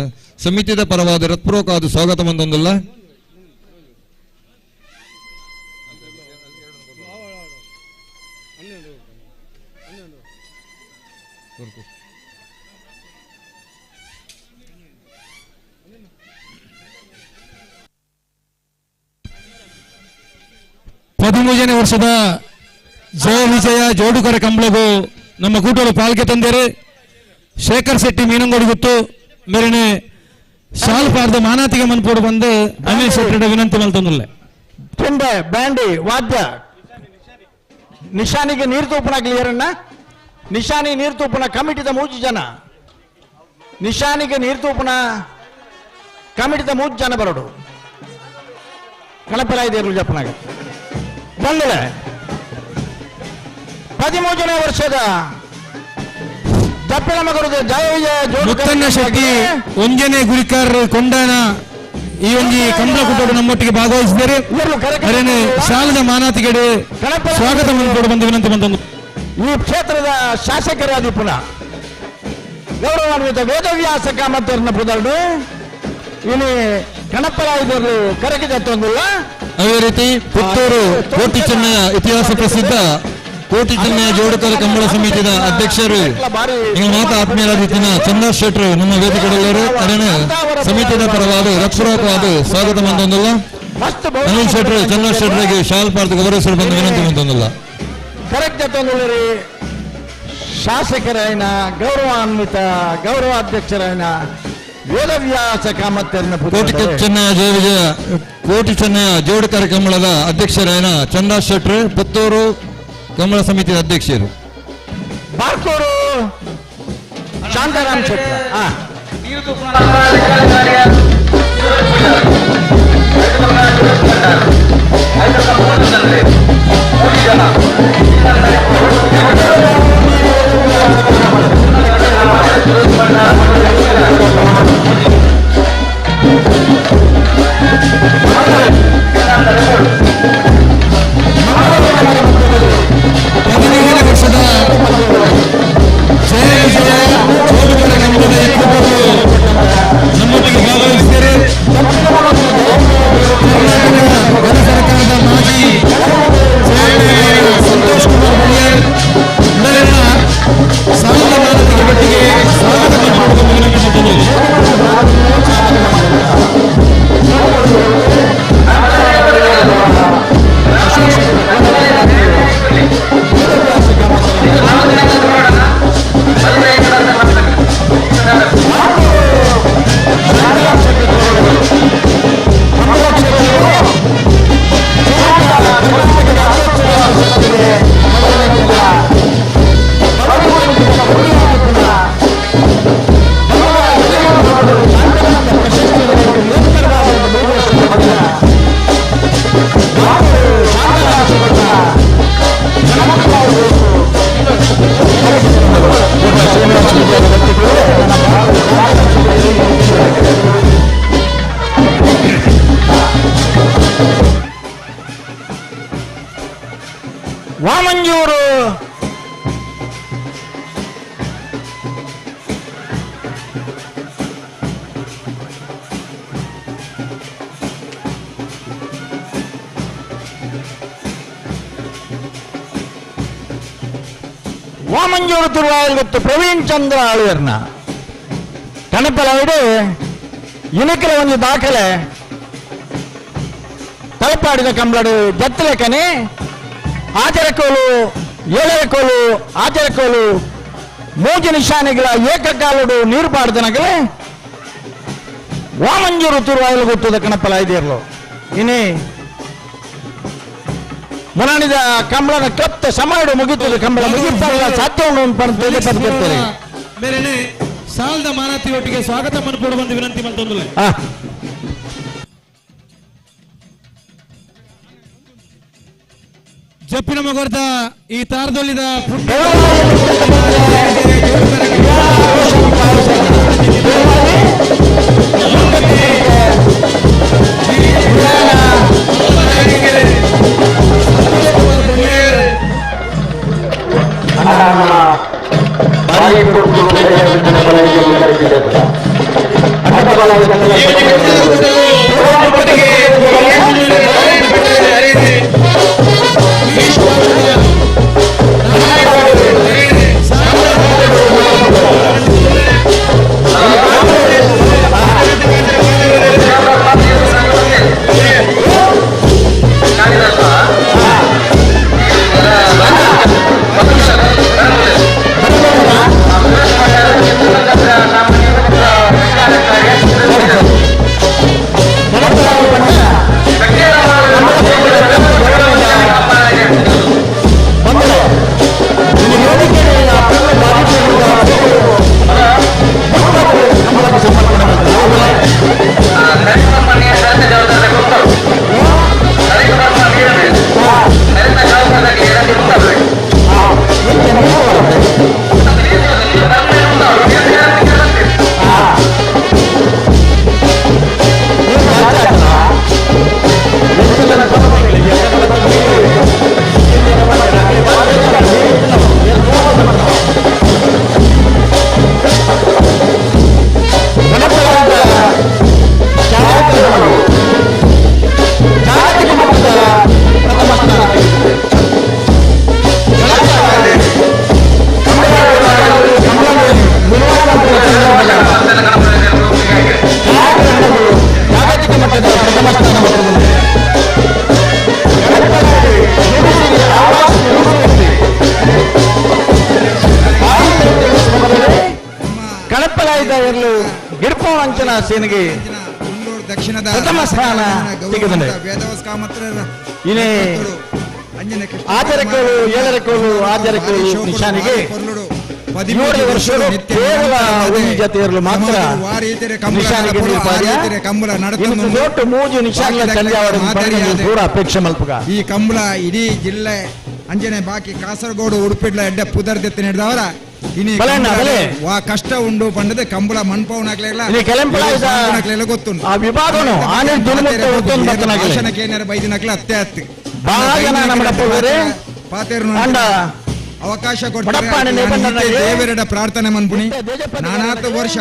ಸಮಿತಿದ ಪರವಾದ ಹೃತ್ಪೂರ್ವಕವಾದ ಸ್ವಾಗತ ಬಂದೊಂದಲ್ಲ ಹದಿಮೂರನೇ ವರ್ಷದ ಜಯ ವಿಜಯ ಜೋಡುಕರ ಕಂಬಳಗು ನಮ್ಮ ಕೂಟಲು ಪಾಲ್ಗೆ ತಂದೇರು ಶೇಖರ್ ಶೆಟ್ಟಿ ಮೀನಂಗೋಡಿ ಗೊತ್ತು ಮೇರೆನೆ ಶಾಲ್ ಪಾರ್ದ ಮಾನಾತಿಗೆ ಮನ್ಪೋಡು ಬಂದು ಅನಿಲ್ ಶೆಟ್ಟಿ ವಿನಂತಿ ಮಲ್ತೊಂದಿಲ್ಲ ಚೆಂಡೆ ಬ್ಯಾಂಡಿ ವಾದ್ಯ ನಿಶಾನಿಗೆ ನೀರು ತೂಪನಾಗ್ಲಿ ಯಾರನ್ನ ನಿಶಾನಿ ನೀರು ತೂಪನ ಕಮಿಟಿದ 3 ಜನ ನಿಶಾನಿಗೆ ನೀರು ತೂಪನ ಕಮಿಟಿದ 3 ಜನ ಬರೋಡು ಕಣಪರಾಯ್ದೇರು ಜಪ್ಪನಾಗ ಬಂದಿಲ್ಲ 13ನೇ ವರ್ಷದ ಜಪ್ಪಿನ ಮಗರದ ಜಯ ವಿಜಯ ಮುತ್ತನ್ನ ಶೆಟ್ಟಿ ಒಂಜನೆ ಗುರಿಕಾರ್ ಕೊಂಡಾನ ಈ ಒಂಜಿ ಕಂಬಳ ಕುಟುಂಬ ನಮ್ಮೊಟ್ಟಿಗೆ ಭಾಗವಹಿಸಿದ್ದಾರೆ ಅವರೇನೆ ಶಾಲದ ಮಾನಾತಿಗೆ ಸ್ವಾಗತ ಮಾಡಿಕೊಂಡು ಬಂದು ವಿನಂತಿ ಬಂದೊಂದು ಈ ಕ್ಷೇತ್ರದ ಶಾಸಕರಾದ ಪುನಃ ಗೌರವಾನ್ವಿತ ವೇದವ್ಯಾಸ ಕಾಮತ್ತರನ್ನ ಪುದರ್ಡು ಇಲ್ಲಿ ಕಣಪ್ಪರಾಯಿದರು ಕರಗಿದ ತೊಂದಿಲ್ಲ ಅದೇ ರೀತಿ ಪುತ್ತೂರು ಕೋಟಿ ಚೆನ್ನಯ್ಯ ಇತಿಹಾಸ ಪ್ರಸಿದ್ಧ ಕೋಟಿ ಚೆನ್ನಯ್ಯ ಜೋಡುಕರ ಕಂಬಳ ಸಮಿತಿಯ ಅಧ್ಯಕ್ಷರು ಈಗ ಮಾತಾ ಆತ್ಮೀಯರಾದಿತ್ತಿನ ಚಂದ್ರ ಶೆಟ್ರು ನಮ್ಮ ವೇದಿಕೆಗಳಲ್ಲರು ಅದನ್ನು ಸಮಿತಿಯ ಪರವಾದ ರಕ್ಷಣಾತ್ಮಕವಾದ ಸ್ವಾಗತ ಬಂದೊಂದಿಲ್ಲ ಅನಿಲ್ ಶೆಟ್ರು ಚಂದ್ರ ಶೆಟ್ರಿಗೆ ಶಾಲ್ ಪಾರ್ದು ಗೌರವಿಸಲು ಬಂದು ವಿನಂತಿ ಬಂದೊಂದಿಲ್ಲ ಕರೆಕ್ಟ್ ತೊಂದರೆ ಶಾಸಕರಾಯನ ಗೌರವಾನ್ವಿತ ಗೌರವಾಧ್ಯಕ್ಷರಾಯನ ವೇದವ್ಯಾಸ ಕಾಮತ್ತರನ್ನ ಕೋಟಿ ಚೆನ್ನಯ್ಯ ಜಯ ವಿಜಯ ಕೋಟಿ ಚೆನ್ನಯ್ಯ ಜೋಡುಕರ ಕಂಬಳದ ಅಧ್ಯಕ್ಷರಾಯನ ಚಂದ್ರ ಶೆಟ್ರು ಪುತ್ತೂರು ಕಂಬಳ ಸಮಿತಿಯ ಅಧ್ಯಕ್ಷರು ಬಾರ್ಕೂರು ಶಾಂತಾರಾಮ್ ಶೆಟ್ಟಿ ನಮ್ಮೊಟ್ಟಿಗೆ ಭಾಗವಹಿಸಿದರೆ ಸರ್ಕಾರದ ಮಾಜಿ ಸಂತೋಷ್ ಕುಮಾರ್ ಬಳಿಯರ್ ವಾಮಂಜೂರು ತಿರುವಾಯಿಲ್ ಗೊತ್ತು ಪ್ರವೀಣ್ ಚಂದ್ರ ಆಳ್ವರ್ನ ಕಣಪಲವಿಡು ಇನಕಲ ಒಂದು ದಾಖಲೆ ತಲಪಾಡಿದ ಕಂಬಳಡು ಜತ್ತಲೆಕನೆ ಆಜರಕೋಲು ಏಳರಕೋಲು ಆಜರಕೋಲು ಮೂಜು ನಿಶಾನೆಗಳ ಏಕಕಾಲುಡು ನೀರು ಪಾಡ್ದನಗಲೇ ವಾಮಂಜೂರು ತಿರುವಾಯಿಲ್ ಗೊತ್ತದ ಕಣಪಲ ಇದಿರ್ಲು ಇನ್ನೇ ಮುನಾಣಿದ ಕಂಬಳನ ಕತ್ತ ಸಮಯ ಮುಗಿತದೆ ಕಂಬಳ ಮುಗಿತಾಗ ಸಾಧ್ಯ ಉಂಟು ಬೇರೆ ಸಾಲದ ಮಾನತಿಯೊಟ್ಟಿಗೆ ಸ್ವಾಗತ ಮನ್ಕೊಡುವಂತ ವಿನಂತಿ ಮತ್ತೊಂದು ಜಪ್ಪಿನ ಮಗರ್ದ ಈ ತಾರದೊಲ್ಲಿದ ಸೇನೆಗೆ ದಕ್ಷಿಣದ ಪ್ರಥಮ ಸ್ಥಾನ ತೆಗೆದಿದೆ. ಇನೇ ಆಜರಕೋಲು ಏಳರಕೋಲು ಆಜರಕೋಲು ನಿಶಾನೆಗೆ 17 ವರ್ಷಗಳು ಕೇವಲ ಒಂದು ಜತೆಯರು ಮಾತ್ರ ನಿಶಾನೆಗೆ ದೊಡ್ಡ ಮೂಜು ನಿಶಾನೆಯ ಕೂಡ ಅಪೇಕ್ಷೆ ಮಲ್ಪಗ ಈ ಕಂಬಳ ಇಡೀ ಜಿಲ್ಲೆ ಅಂಜನೆ ಬಾಕಿ ಕಾಸರಗೋಡು ಉಡುಪಿಡ್ಲ ಎಡ್ಡೆ ಪುದರ್ದೆತ್ತಿ ನಡೆದವರ ವಾ ಕಷ್ಟ ಉಂಡು ಪಂಡದ ಕಂಬಳ ಮನ್ಪವನಾಗ್ಲಿಲ್ಲ ಗೊತ್ತುಂಟು ಆ ವಿಭಾಗನು ಭಾಷಣಕ್ಕೆ ಬೈದಿನಕ್ಲ ಅತ್ತೆ ಹತ್ತಿ ಪಾತೇರು ಅವಕಾಶ ಕೊಡ್ತಾರೆ ದೇವರೆಡ ಪ್ರಾರ್ಥನೆ ಮನ್ಪುಣಿ ನಾನಾತ ವರ್ಷ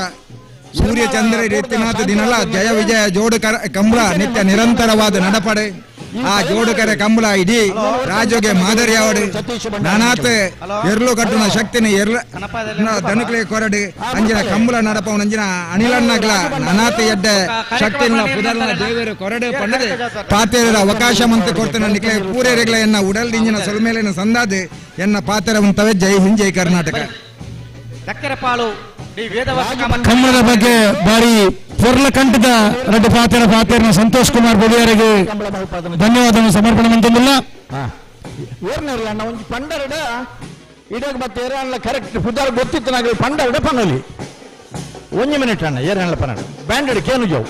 ಸೂರ್ಯ ಚಂದ್ರ ರೀತಿನಾಥ ದಿನಲ ಜಯ ವಿಜಯ ಜೋಡುಕರ ಕಂಬಳ ನಿತ್ಯ ನಿರಂತರವಾದ ನಡಪಡೆ ಆ ಜೋಡುಕರ ಕಂಬಳ ಇಡೀ ರಾಜೋಗೆ ಮಾದರಿಯಾವಡು ನಾನಾತ ಎರ್ಲು ಕಟ್ಟುನ ಶಕ್ತಿನ ಎರ್ಲ ದನುಕ್ಲೆ ಕೊರಡು ಅಂಜಿನ ಕಂಬಳ ನಡಪವನ ಅಂಜಿನ ಅನಿಲನ್ನಗ್ಲ ನಾನಾತ ಎಡ್ಡ ಶಕ್ತಿನ ಪುದರ್ನ ದೇವರು ಕೊರಡು ಪಂಡದೆ ಪಾತೇರ ಅವಕಾಶ ಮಂತ ಕೊಡ್ತಾನೆ ನಿಕ್ಲೆ ಪೂರೇರೆಗ್ಲ ಎನ್ನ ಉಡಲ್ ಇಂಜಿನ ಸೊಲ್ಮೇಲಿನ ಸಂದಾದೆ ಎನ್ನ ಪಾತೆರವಂತವೇ ಜೈ ಹಿಂದ್ ಜೈ ಕರ್ನಾಟಕ ಕಮ್ಮದ ಬಗ್ಗೆ ಬಾರಿ ಪೊರ್ಲ ಕಂಠದ ರೆಡ್ಡಿ ಪಾತೆರನ ಸಂತೋಷ್ ಕುಮಾರ್ ಬಳಿಯವರಿಗೆ ಧನ್ಯವಾದವನ್ನು ಸಮರ್ಪಣೆ ಮಂತಂದಿಲ್ಲ ಒಂದು ಪಂಡರಡ ಇಡಗ ಮತ್ತೆ ಏರಣ್ಣ ಕರೆಕ್ಟ್ ಪುದಾರ್ ಗೊತ್ತಿತ್ತು ನಾಗ ಪಂಡರಡ ಪನ್ನಲಿ 1 ಮಿನಿಟ್ ಅಣ್ಣ ಏರಣ್ಣ ಪನ್ನಡ ಬ್ಯಾಂಡೆಡ್ ಕೇನು ಜಾವು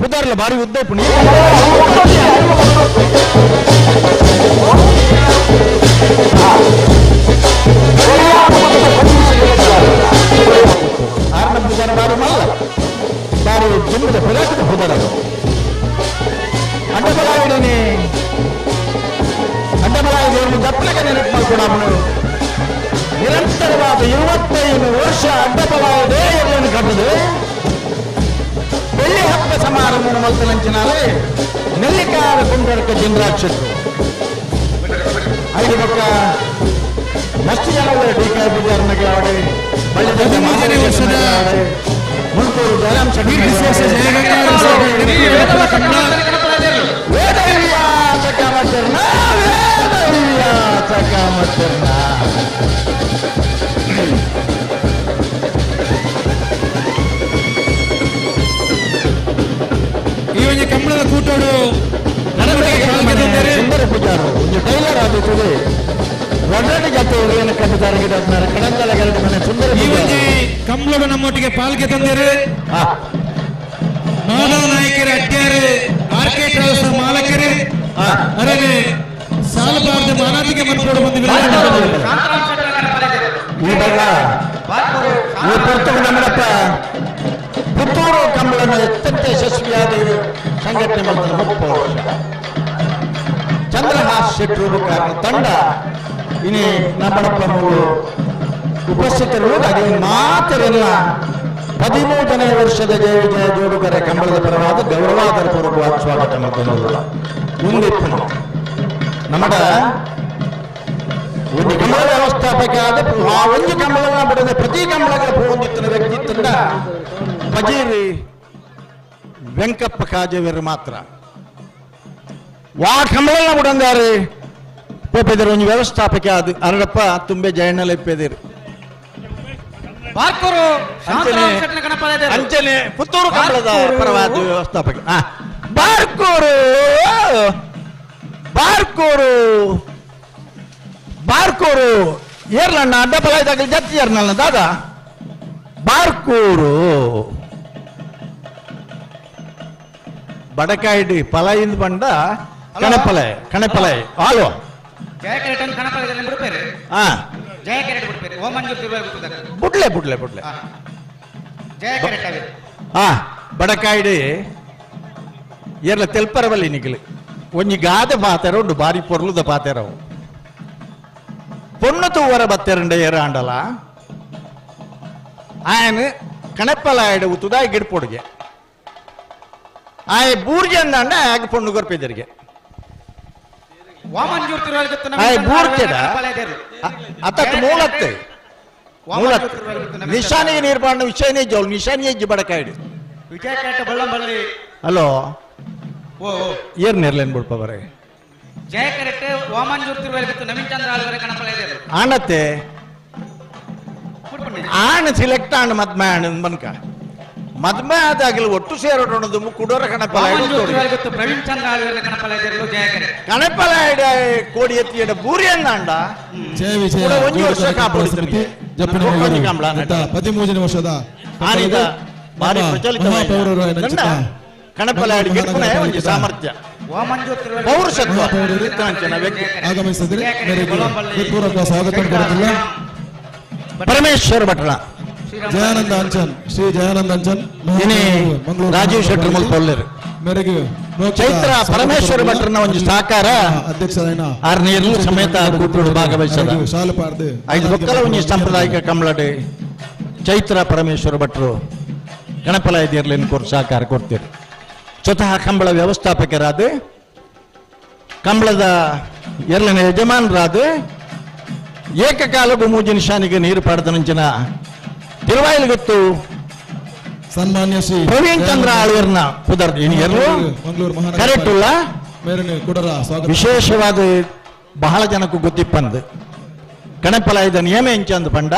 ಪುದಾರ್ಲ ಬಾರಿ ಉದ್ದ ಪುಣಿ ಆರನ ಪುದಾರ ಬಾರು ಮಲ್ಲ ಬಾರು ಜಮ್ಮದ ಫಲಕದ ಪುದಾರ ಅಡ್ಡಬಲಾಯಿಡನೆ ಅಡ್ಡಬಲಾಯಿಡನೆ ದಪ್ಪಲಗೆ ನೆನಪು ಮಾಡ್ಕೊಡಾಮನು ನಿರಂತರವಾದ 25 ವರ್ಷ ಅಡ್ಡಬಲಾಯಿಡೆ ಎಲ್ಲನ್ನು ಕಟ್ಟದು ಬೆಳ್ಳಿ ಹಬ್ಬ ಸಮಾರಂಭ ಮಲ್ತಲಂಚಿನಾಲೆ ನೆಲ್ಲಿಕಾರ ಕುಂಡರಕ ಜಿಂದ್ರಾಕ್ಷರು ಐದು ಪಕ್ಕ ಎಷ್ಟು ಜನ ಡಿ.ಕೆ. ಪೂಜಾರನಿಗೆ ಆಡಿ ಮುಲ್ಕೂರು ಜಯರಾಮ್ ಶೆಟ್ಟಿ ಈ ಒಂದು ಕಂಬಳದ ಕೂಟೋಡು ಸುಂದರ ಪೂಜಾರು ಒಂದು ಟೈಲರ್ ಆಗುತ್ತದೆ ಒಡ್ಡಾಡಿ ಜಾತಿಯವರು ಏನು ಕಂಡಿದ್ದಾರೆ ಕಣಂದಲ ಎರಡು ಮನೆ ಸುಂದರ ಈ ಒಂದು ಕಂಬಳದ ನಮ್ಮೊಟ್ಟಿಗೆ ಪಾಲ್ಗೆ ತಂದಿರು ಮಾಧವ ನಾಯಕರು ಅಡ್ಯಾರು ಮಾರ್ಕೆಟ್ ಹೌಸ್ ಮಾಲಕರು ಅದನ್ನೇ ಸಾಲಬಾರ್ದು ಮಾನಾದಿಗೆ ಮನ್ಪೋಡು ಬಂದಿದ್ದಾರೆ ಇವಾಗ ಈ ಪುತ್ತೂರು ನಮ್ಮಪ್ಪ ಪುತ್ತೂರು ಕಂಬಳನ್ನು ಅತ್ಯಂತ ಯಶಸ್ವಿಯಾದ ಸಂಘಟನೆ ಮಾಡಿದ 30 ವರ್ಷ ಚಂದ್ರಹಾಸ್ ಶೆಟ್ಟರು ಕಾರಣ ತಂಡ ಇನಿ ನಮ್ಮಪ್ಪ ಉಪಸ್ಥಿತರು ಹಾಗೆ ಮಾತರೆಲ್ಲ 13ನೇ ವರ್ಷದ ಜಯ ವಿಜಯ ಜೋಡುಗರ ಕಂಬಳದ ಪರವಾದ ಗೌರವಾದರ ಪೂರ್ವಕವಾದ ಸ್ವಾಗತ ಮಾಡ್ಕೊಂಡು ಮುಂದಿಪ್ಪನು ನಮ್ಮಡ ಒಂದು ಕಂಬಳ ವ್ಯವಸ್ಥಾಪಕ ಆದ ಆ ಒಂದು ಕಂಬಳನ ಬಿಡದೆ ಪ್ರತಿ ಕಂಬಳಗಳ ಹೊಂದಿತ್ತಿನ ವ್ಯಕ್ತಿತ್ವದ ಪಜೀರಿ ವೆಂಕಪ್ಪ ಕಾಜೇವರು ಮಾತ್ರ ವಾ ಕಂಬಳನ ಬಿಡಂದಾರೆ ಪೋಪೆದರು ಒಂದು ವ್ಯವಸ್ಥಾಪಕ ಆದ ಅರಡಪ್ಪ ತುಂಬೆ ಜಯಣ್ಣಲ ಇಪ್ಪೇದಿರು ಅಂಚನೆ ಪುತ್ತೂರು ಕಂಬಳದ ಪರವಾದ ವ್ಯವಸ್ಥಾಪಕ ಬಾರ್ಕೂರು ಬಾರ್ಕೂರು ಬಾರ್ಕೂರು ಏರ್ಲಣ್ಣ ಅಡ್ಡಪಲಾಯ್ದಾಗ ಜತ್ತಿ ಏರ್ನಲ್ಲ ದಾದ ಬಾರ್ಕೂರು ಬಡಕಾಯಿಡಿ ಪಲಾಯಿಂದ ಬಂಡ ಕಣಪಲೆ ಕಣಪಲೆ ಹಾಲು ಬುಡ್ಲೆ ಬುಡ್ಲೆ ಬುಡ್ಲೆ ಬಡಕಾಯಿಡಿ ಏರ್ಲ ತೆಲ್ಪರವಲ್ಲಿ ನಿಗಲಿ ಒಂಜಿ ಗಾದೆ ಪಾತೆರ ಉಂಡು ಬಾರಿ ಪೊರ್ಲುದ ಪಾತೆರವು பொண்ணு தூவர பத்திரண்ட ஏறாண்டல ఆయన కణప్పలాయడ ఉతుదాయి గిడిపోడిಗೆ ಆಯ ಬೂರ್ಜಂದ ಆಗ ಪೊಣ್ಣು ಗೊರ್ಪೆದರಿಗೆ ಆಯ ಬೂರ್ಜೆಡ ಅತ್ತ ಮೂಲತ್ತೆ ನಿಶಾನಿಗೆ ನಿರ್ಮಾಣ ವಿಷಯನೇ ಜೋಲ್ ನಿಶಾನಿಯೇ ಬಡಕಾಯಿಡು ಹಲೋ ಏರ್ ನೆರ್ಲೇನ್ ಬಿಡ್ಪವರೇ ಜಯಕರೆಟ್ಟೆ ವಾಮಂಜೂರ್ ತಿರುವಲಿತ್ತು ನವೀನ್ ಚಂದ್ರ ಆಳ್ವರೆ ಕಣಪಳೆದರು ಆನತ್ತೆ ಆಣ ಸಿಲೆಕ್ಟ್ ಆಣ ಮದ್ಮೆ ಆಣ ಬನ್ಕ ಮದ್ಮೆ ಆದಾಗಲೂ ಒಟ್ಟು ಸೇರೋದು ಕುಡೋರ ಕಣಪಲ ಪ್ರವೀಣ್ ಚಂದ್ರ ಆಳ್ವರೆ ಕಣಪಳೆದರು ಜಯಕರೆ ಕಣಪಲ ಕೋಡಿ ಎತ್ತಿಯ ಬೂರಿ ಅಂದಾಂಡ ಜಯ ವಿಜಯ ಒಂದು ವರ್ಷ ಕಾಪಾಡಿಸ್ತಾರೆ 13ನೇ ವರ್ಷದ ಆನಿದ ಭಾರಿ ಪ್ರಚಲಿತ ಕಣಪಲ ಒಂದು ಸಾಮರ್ಥ್ಯ ಪೌರುಷತ್ವ ಆಗಮಿಸಿದ್ರೆ ಪೂರ್ವಕ ಸ್ವಾಗತ ಕೊಡುತ್ತಿಲ್ಲ ಪರಮೇಶ್ವರ ಭಟ್ರ ಜಯಾನಂದ ಅಂಚನ್ ಶ್ರೀ ಜಯಾನಂದ ಅಂಚನ್ ಮಂಗಳೂರು ರಾಜೀವ್ ಶೆಟ್ಟರ್ ಮುಲ್ಪೊಲ್ಲೆರು ಮೇರೆಗೆ ಚೈತ್ರ ಪರಮೇಶ್ವರ ಭಟ್ರನ ಒಂದು ಸಹಕಾರ ಅಧ್ಯಕ್ಷರಾಯನ ಆರ್ನೇರ್ಲು ಸಮೇತ ಕೂಟುಡು ಭಾಗವಹಿಸದ ಶಾಲಪಾರ್ದು 5 ಬಕ್ಕಲ ಒಂದು ಸಾಂಪ್ರದಾಯಿಕ ಕಂಬಳಡೆ ಚೈತ್ರ ಪರಮೇಶ್ವರ ಭಟ್ರು ಗಣಪಲಾಯದಿರ್ಲೇನು ಕೊಟ್ಟು ಸಹಕಾರ ಕೊಡ್ತೀರಿ ಸ್ವತಃ ಕಂಬಳ ವ್ಯವಸ್ಥಾಪಕರಾದ ಕಂಬಳದ ಎರಡನೇ ಯಜಮಾನರಾದ ಏಕಕಾಲಕ್ಕೂ ಮೂಜಿ ನಿಶಾನಿಗೆ ನೀರು ಪಡೆದ ನಂಚಿನ ತಿರುವಾಯಿಲು ಸನ್ಮಾನ್ಯ ಶ್ರೀ ಪ್ರವೀಣ್ ಚಂದ್ರ ಆಳ್ವರ್ನ ಪುದರ್ ಮಂಗಳೂರು ಕರೆಕ್ಟ್ ಇಲ್ಲ ವಿಶೇಷವಾದ ಬಹಳ ಜನಕ್ಕೂ ಗೊತ್ತಿಪ್ಪಂದು ಕಣಪಲಾಯದ ನಿಯಮ ಎಂಚಂದು ಪಂಡ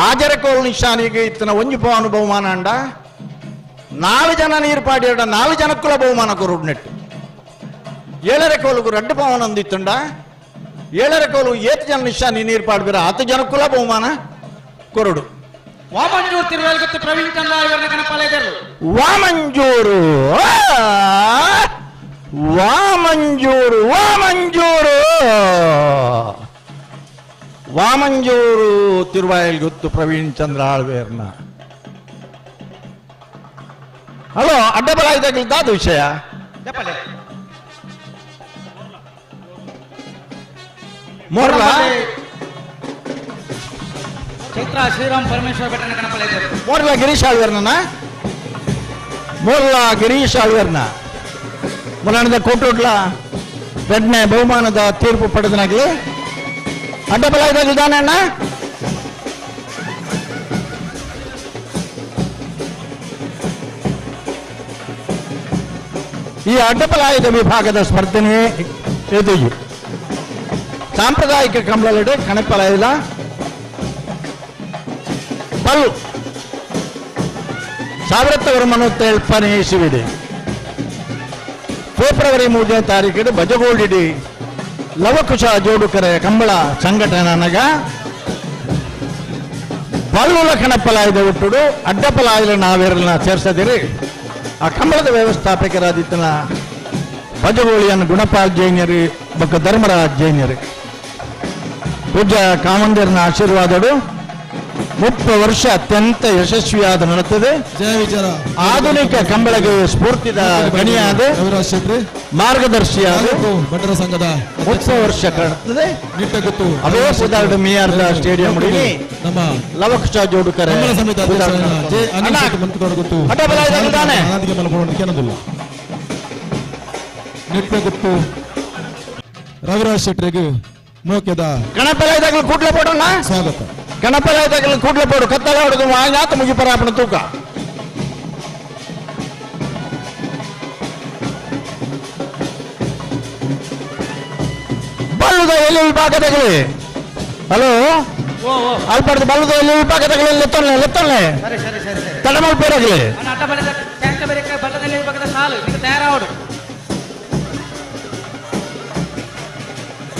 ಆಜರಕೋಲ್ ನಿಶಾನಿಗೆ ಇತ್ತನ ಒಂಜಿ ಪವನು ಬಹುಮಾನ ಅಂಡ 4 ಜನ ನೀರು ಪಾಡಿ 4 ಜನಕ್ಕುಲ ಬಹುಮಾನ ಕೊರುಡು ನೆಟ್ಟು 7ರ ಕೋಲುಗು 2 ಪವನ ಅಂದಿತ್ತುಂಡ 7ರ ಕೋಲು 7 ಜನ ನಿಶಾನಿ ನೀರು ಪಾಡ್ಬಿರ 10 ಜನಕ್ಕುಲ ಬಹುಮಾನ ಕೊರುಡು ವಾಮಂಜೂರ್ ತಿರುವಲಿತ್ತು ಪ್ರವೀಣ್ ಚಂದ್ರ ಆಳ್ವರೆ ಕಣಪಳೆದರು ವಾಮಂಜೂರು ವಾಮಂಜೂರು ವಾಮಂಜೂರು ವಾಮಂಜೂರು ತಿರುವಾಯಲ್ ಗೊತ್ತು ಪ್ರವೀಣ್ ಚಂದ್ರ ಆಳ್ವೇರ್ನ ಹಲೋ ಅಡ್ಡಬಲಾಯ್ದಾಗಿದ್ದಾದ ವಿಷಯ ಮೋರ್ಲ ಚೈತ್ರ ಶ್ರೀರಾಮ್ ಪರಮೇಶ್ವರ ಭಟ್ಟನ ಕಣಪಳೆದರು ಮೋರ್ಲ ಗಿರೀಶ್ ಆಳ್ವೇರ್ನ ಮೋರ್ಲ ಗಿರೀಶ್ ಆಳ್ವೇರ್ನ ಮುರಾಣದ ಕೋಟೋಡ್ಲ 2ನೇ ಬಹುಮಾನದ ತೀರ್ಪು ಪಡೆದನಾಗಲಿ ಅಡ್ಡಬಲಾಯದಲ್ಲಿ ಇದ್ದಾನೆ ಅಣ್ಣ. ಈ ಅಡ್ಡಬಲಾಯದ ವಿಭಾಗದ ಸ್ಪರ್ಧನೆ ಎದುರು ಸಾಂಪ್ರದಾಯಿಕ ಕಂಬಳದ ಕಣಪಲಾಯದ ಪಲ್ಲು 1947 ಇಸುವಿದೆ ಫೆಬ್ರವರಿ 3ನೇ ತಾರೀಕಿಗೆ ಬಜಗೋಡಿಡಿ ಲವಕುಶ ಜೋಡುಕರ ಕಂಬಳ ಸಂಘಟನಗ ಬಲ್ಲುಲ ಕಣಪಲಾಯದ ಒಟ್ಟುಡು ಅಡ್ಡಪಲಾಯದ ನಾವೇರನ್ನ ಸೇರ್ಸದಿರಿ ಆ ಕಂಬಳದ ವ್ಯವಸ್ಥಾಪಕರಾದಿತ್ತನ ಬಜಗೋಳಿಯನ್ನು ಗುಣಪಾಲ್ ಜೈನ್ಯರು ಬೊಕ್ಕ ಧರ್ಮರಾಜ್ ಜೈನ್ಯರು ಪೂಜ್ಯ ಕಾಮಂದಿರನ ಆಶೀರ್ವಾದಗಳು 30 ವರ್ಷ ಅತ್ಯಂತ ಯಶಸ್ವಿಯಾದ ನಡೆಯುತ್ತದೆ. ಆಧುನಿಕ ಕಂಬಳಗೆ ಸ್ಫೂರ್ತಿದ ಗಣಿಯಾದ ಮಾರ್ಗದರ್ಶಿಯಾದ ಭಟರ ಸಂಘದ 30 ವರ್ಷ ಕಾಣುತ್ತದೆ. ಅವೇ ಸುಧಾರಣ ಮಿಯಾರ್ದ ಸ್ಟೇಡಿಯಂ ನಮ್ಮ ಲವಕುಶ ಜೋಡುಕರ ನಿಟ್ಟಗುತ್ತು ರವಿರಾಜ್ ಶೆಟ್ರಿಗೆ ಮೋಕ್ಯದ ಗಣಪಲಾಯದಾಗಲು ಕೂಡ್ಲೆ ಪಡೋಣ. ಸ್ವಾಗತ. ಗಣಪಲಾಯದಾಗಲು ಕೂಡ್ಲೆ ಪಡು ಕತ್ತಲ ಹೊಡೆದು ವಾಯ್ನಾಥ ಮುಗಿಪರಾಪಣ ತೂಕ. ಬಲ್ಲುದ ಎಲ್ಲಿ ವಿಭಾಗದಲ್ಲಿ ಹಲೋ ಅಲ್ಪಡ್ದು ಬಲ್ಲುದ ಎಲ್ಲಿ ವಿಭಾಗದಲ್ಲಿ ಲೆತ್ತೊಳ್ಳೆ ತಡಮಲ್ ಪೇರಾಗಲಿ ತಯಾರಾವಡು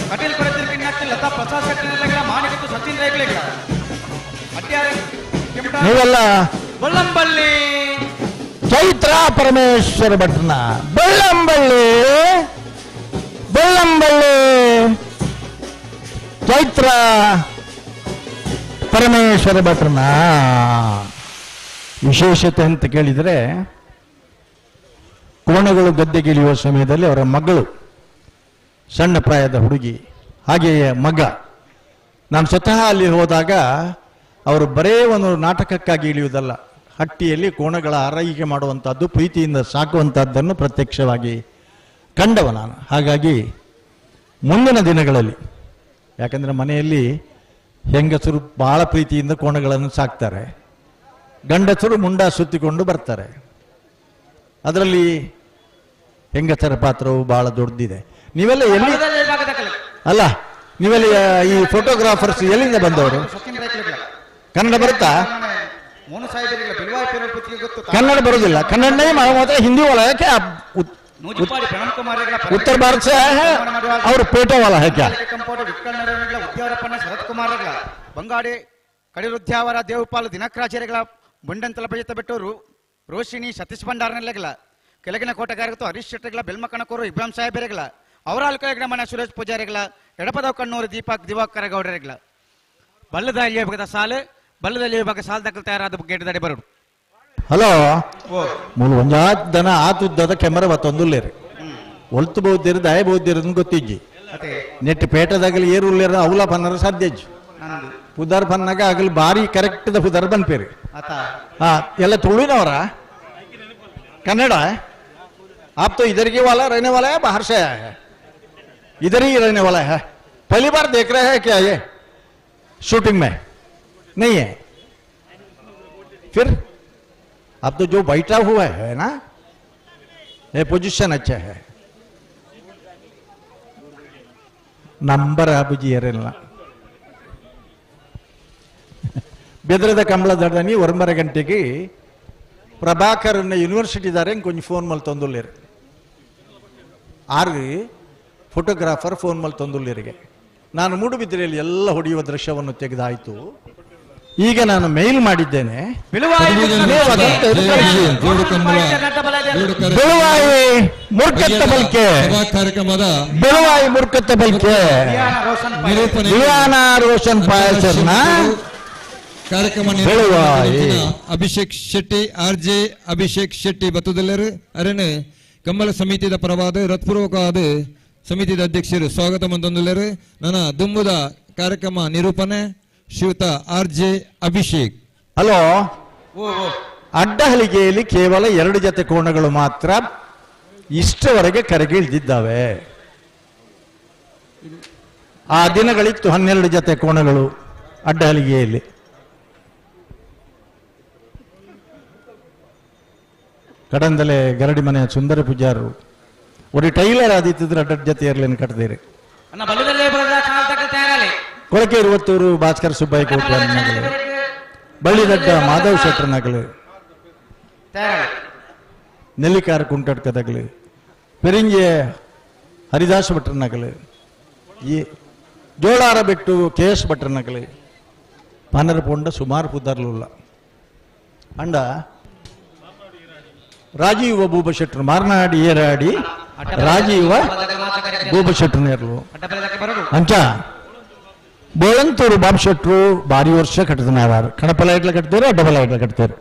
ಕಟೀಲ್ ಕೊಡತಿರ್ಕಿನ ಲತಾ ಪ್ರಸಾದ್ ಶೆಟ್ಟಿ ಮಾಣಿಕತ್ತು ಸಚಿನ್ ರೈಗ್ಲಿಗ ನೀವೆಲ್ಲ ಬಳ್ಳಂಬಳ್ಳಿ ಚೈತ್ರ ಪರಮೇಶ್ವರ ಭಟ್ರನ ಬಳ್ಳಂಬಳ್ಳಿ ಚೈತ್ರ ಪರಮೇಶ್ವರ ಭಟ್ರನ ವಿಶೇಷತೆ ಅಂತ ಕೇಳಿದರೆ ಕೋಣಗಳು ಗದ್ದೆಗಿಳಿಯುವ ಸಮಯದಲ್ಲಿ ಅವರ ಮಗಳು ಸಣ್ಣ ಪ್ರಾಯದ ಹುಡುಗಿ ಹಾಗೆಯೇ ಮಗ ನಾನು ಸ್ವತಃ ಅಲ್ಲಿ ಹೋದಾಗ ಅವರು ಬರೇ ಒಂದು ನಾಟಕಕ್ಕಾಗಿ ಇಳಿಯುವುದಲ್ಲ, ಹಟ್ಟಿಯಲ್ಲಿ ಕೋಣಗಳ ಆರೈಕೆ ಮಾಡುವಂಥದ್ದು, ಪ್ರೀತಿಯಿಂದ ಸಾಕುವಂಥದ್ದನ್ನು ಪ್ರತ್ಯಕ್ಷವಾಗಿ ಕಂಡವ ನಾನು. ಹಾಗಾಗಿ ಮುಂದಿನ ದಿನಗಳಲ್ಲಿ, ಯಾಕಂದರೆ ಮನೆಯಲ್ಲಿ ಹೆಂಗಸರು ಬಹಳ ಪ್ರೀತಿಯಿಂದ ಕೋಣಗಳನ್ನು ಸಾಕ್ತಾರೆ, ಗಂಡಸರು ಮುಂಡ ಸುತ್ತಿಕೊಂಡು ಬರ್ತಾರೆ. ಅದರಲ್ಲಿ ಹೆಂಗಸರ ಪಾತ್ರವು ಬಹಳ ದೊಡ್ಡದಿದೆ. ನೀವೆಲ್ಲ ಎಲ್ಲಿ ಅಲ್ಲ, ನೀವೆಲ್ಲ ಈ ಫೋಟೋಗ್ರಾಫರ್ಸ್ ಎಲ್ಲಿಂದ ಬಂದವರು? ಕನ್ನಡ ಬರುತ್ತಾ? ಕನ್ನಡ ಬರುವುದಿಲ್ಲ. ಕನ್ನಡ ಮಾತ್ರ ಹಿಂದಿ वाला है क्या? उत्तर भारत से आया है और पेटो वाला है क्या? ಶರತ್ ಕುಮಾರ್ ಬಂಗಾಡಿ ಕಡಿರುದ್ಯಾವರ ದೇವಪಾಲ ದಿನಕರಾಚಾರ್ಯಗಳ ಬಂಡಂತಲ ಬಜೆತ ಬಿಟ್ಟವರು ರೋಶಿನಿ ಸತೀಶ್ ಭಂಡಾರನೆಲ್ಲ ಕೆಳಗಿನ ಕೋಟಗಾರತ್ತು ಹರೀಶ್ ಶೆಟ್ಟಿಗಳ ಬೆಲ್ಮಕಣಕೋರು ಇಬ್ರಾಹಿಂ ಸಾಹೇಬರಿಗಳ ಅವರ ಅಲ್ಕಗಳ ಮನೆ ಸುರೇಶ್ ಪೂಜಾರಿಗಳ ಎಡಪದ ಕಣ್ಣೂರು ದೀಪಕ್ ದಿವಾಕರ ಗೌಡರಿಗಳ ಬಲ್ಲದಲ್ಲಿ ವಿಭಾಗದ ಸಾಲು ಬಲ್ಲದಲ್ಲಿ ವಿಭಾಗ ಸಾಲದಾಗಲು ತಯಾರಾದ ಗೇಟದಡಿ ಬರೋಡು. ಹಲೋ ಮೂಲ ಒಂಜಾತ್ ದನ ಆತುದ್ದದ ಕೆಮರ ಮತ್ತೊಂದುಲ್ಲೇರಿ ಒಳ್ತು ಬಹುದಿರು ದಯ ಬಹುದಿರು ಗೊತ್ತಿಜ್ಜಿ ನೆಟ್ ಪೇಟದಾಗಲಿ ಏರು ಉಲ್ಲೇರ ಅವಲ ಪನ್ನರ ಸಾಧ್ಯಜ್ಜು ಪುದರ್ ಪನ್ನಾಗ ಆಗಲಿ ಬಾರಿ ಕರೆಕ್ಟ್ ದ ಪುದರ್ ಬನ್ಪೇರಿ ಎಲ್ಲ ತುಳುವಿನವರ कन्नड़ है? आप तो इधर के वाला रहने वाला है, बाहर से आया है? इधर ही रहने वाला है? पहली बार देख रहे हैं क्या ये शूटिंग में? नहीं है? फिर अब तो जो बैठा हुआ है ना, ये पोजीशन अच्छा है. नंबर आप जी इरಲ್ಲ ಬೆದರದ ಕಂಬಳ ದಡನಿ 1:30 ಗಂಟೆಗೆ ಪ್ರಭಾಕರ್ ಯೂನಿವರ್ಸಿಟಿ ದಾರೆ ಕೊಂಚ ಫೋನ್ ಮಲ್ ತೊಂದುಲ್ಲೇರು ಆರ್ಗೆ ಫೋಟೋಗ್ರಾಫರ್ ಫೋನ್ ಮಲ್ ತೊಂದುಲ್ಲೇರಿಗೆ ನಾನು ಮೂಡುಬಿದಿರೆಯಲ್ಲಿ ಎಲ್ಲ ಹೊಡೆಯುವ ದೃಶ್ಯವನ್ನು ತೆಗೆದಾಯಿತು. ಈಗ ನಾನು ಮೇಲ್ ಮಾಡಿದ್ದೇನೆ. ಬೆಳುವಾಯಿ ಮುರ್ಕತ್ತ ಬಲ್ಕೆ ಬೆಳುವಾಯಿ ಮುರ್ಕತ್ತ ಬಲ್ಕೆ ವಿಯಾನ ರೋಷನ್ ಪಾಯಸರ್ನ ಕಾರ್ಯಕ್ರಮ ಅಭಿಷೇಕ್ ಶೆಟ್ಟಿ ಆರ್ಜೆ ಅಭಿಷೇಕ್ ಶೆಟ್ಟಿ ಬತ್ತದಲ್ಲರು ಅರಣ್ಯ ಕಂಬಳ ಸಮಿತಿಯ ಪರವಾದ ಹೃತ್ಪೂರ್ವಕವಾದ ಸಮಿತಿಯ ಅಧ್ಯಕ್ಷರು ಸ್ವಾಗತ ಮಂತಂದುಲ್ಲರು. ನನ್ನ ದುಂಬುದ ಕಾರ್ಯಕ್ರಮ ನಿರೂಪಣೆ ಶ್ರೀಯುತ ಆರ್ಜೆ ಅಭಿಷೇಕ್. ಹಲೋ, ಅಡ್ಡಹಲಿಗೆಯಲ್ಲಿ ಕೇವಲ 2 ಜೊತೆ ಕೋಣಗಳು ಮಾತ್ರ ಇಷ್ಟವರೆಗೆ ಕರೆಗೆ ಇಳಿದಿದ್ದಾವೆ. ಆ ದಿನಗಳಿತ್ತು 12 ಜೊತೆ ಕೋಣಗಳು ಅಡ್ಡಹಲಿಗೆಯಲ್ಲಿ. ಕಡಂದಲೆ ಗರಡಿ ಮನೆಯ ಸುಂದರ ಪೂಜಾರರು ಒಂದು ಟೈಲರ್ ಆದಿತ್ತಿದ್ರೆ ಅಡ್ಡ ಜೊತೆ ಇರಲೇನು ಕಟ್ತೀರಿ. ಕೊಳಕೆ 20 ಭಾಸ್ಕರ್ ಸುಬ್ಬಯ್ಯ ಕೋಟೆ ನಗಲು, ಬಳ್ಳಿದಡ್ಡ ಮಾಧವ್ ಶೆಟ್ಟರ್ ನಗಲು, ನೆಲ್ಲಿಕಾರ ಕುಂಟಡ್ಕದಗಲು, ಪೆರಿಂಜೆ ಹರಿದಾಸ ಭಟ್ರ ನಗಲು, ಈ ಜೋಳಾರ ಬಿಟ್ಟು KS ಭಟ್ರ ನಗಲು, ಪನ್ನರ ಪೊಂಡ ಸುಮಾರು ಪುದರ್ಲುಲ್ಲ ಅಂಡ ರಾಜೀವ ಭೂಪ ಶೆಟ್ಟರು ಮಾರ್ನಾಡಿ ಏರಾಡಿ ರಾಜೀವ ಭೂಪ ಶೆಟ್ಟರು ನೇರ್ಲು ಅಂಚ ಬೋಳಂತೂರು ಬಾಬು ಶೆಟ್ಟರು ಭಾರಿ ವರ್ಷ ಕಟ್ತನಾರು. ಕಣಪಲ ಇಟ್ಲ ಕಟ್ತಾರೆ, ಅಡ್ಡಬಲ ಇಟ್ಲ ಕಟ್ತಾರೆ.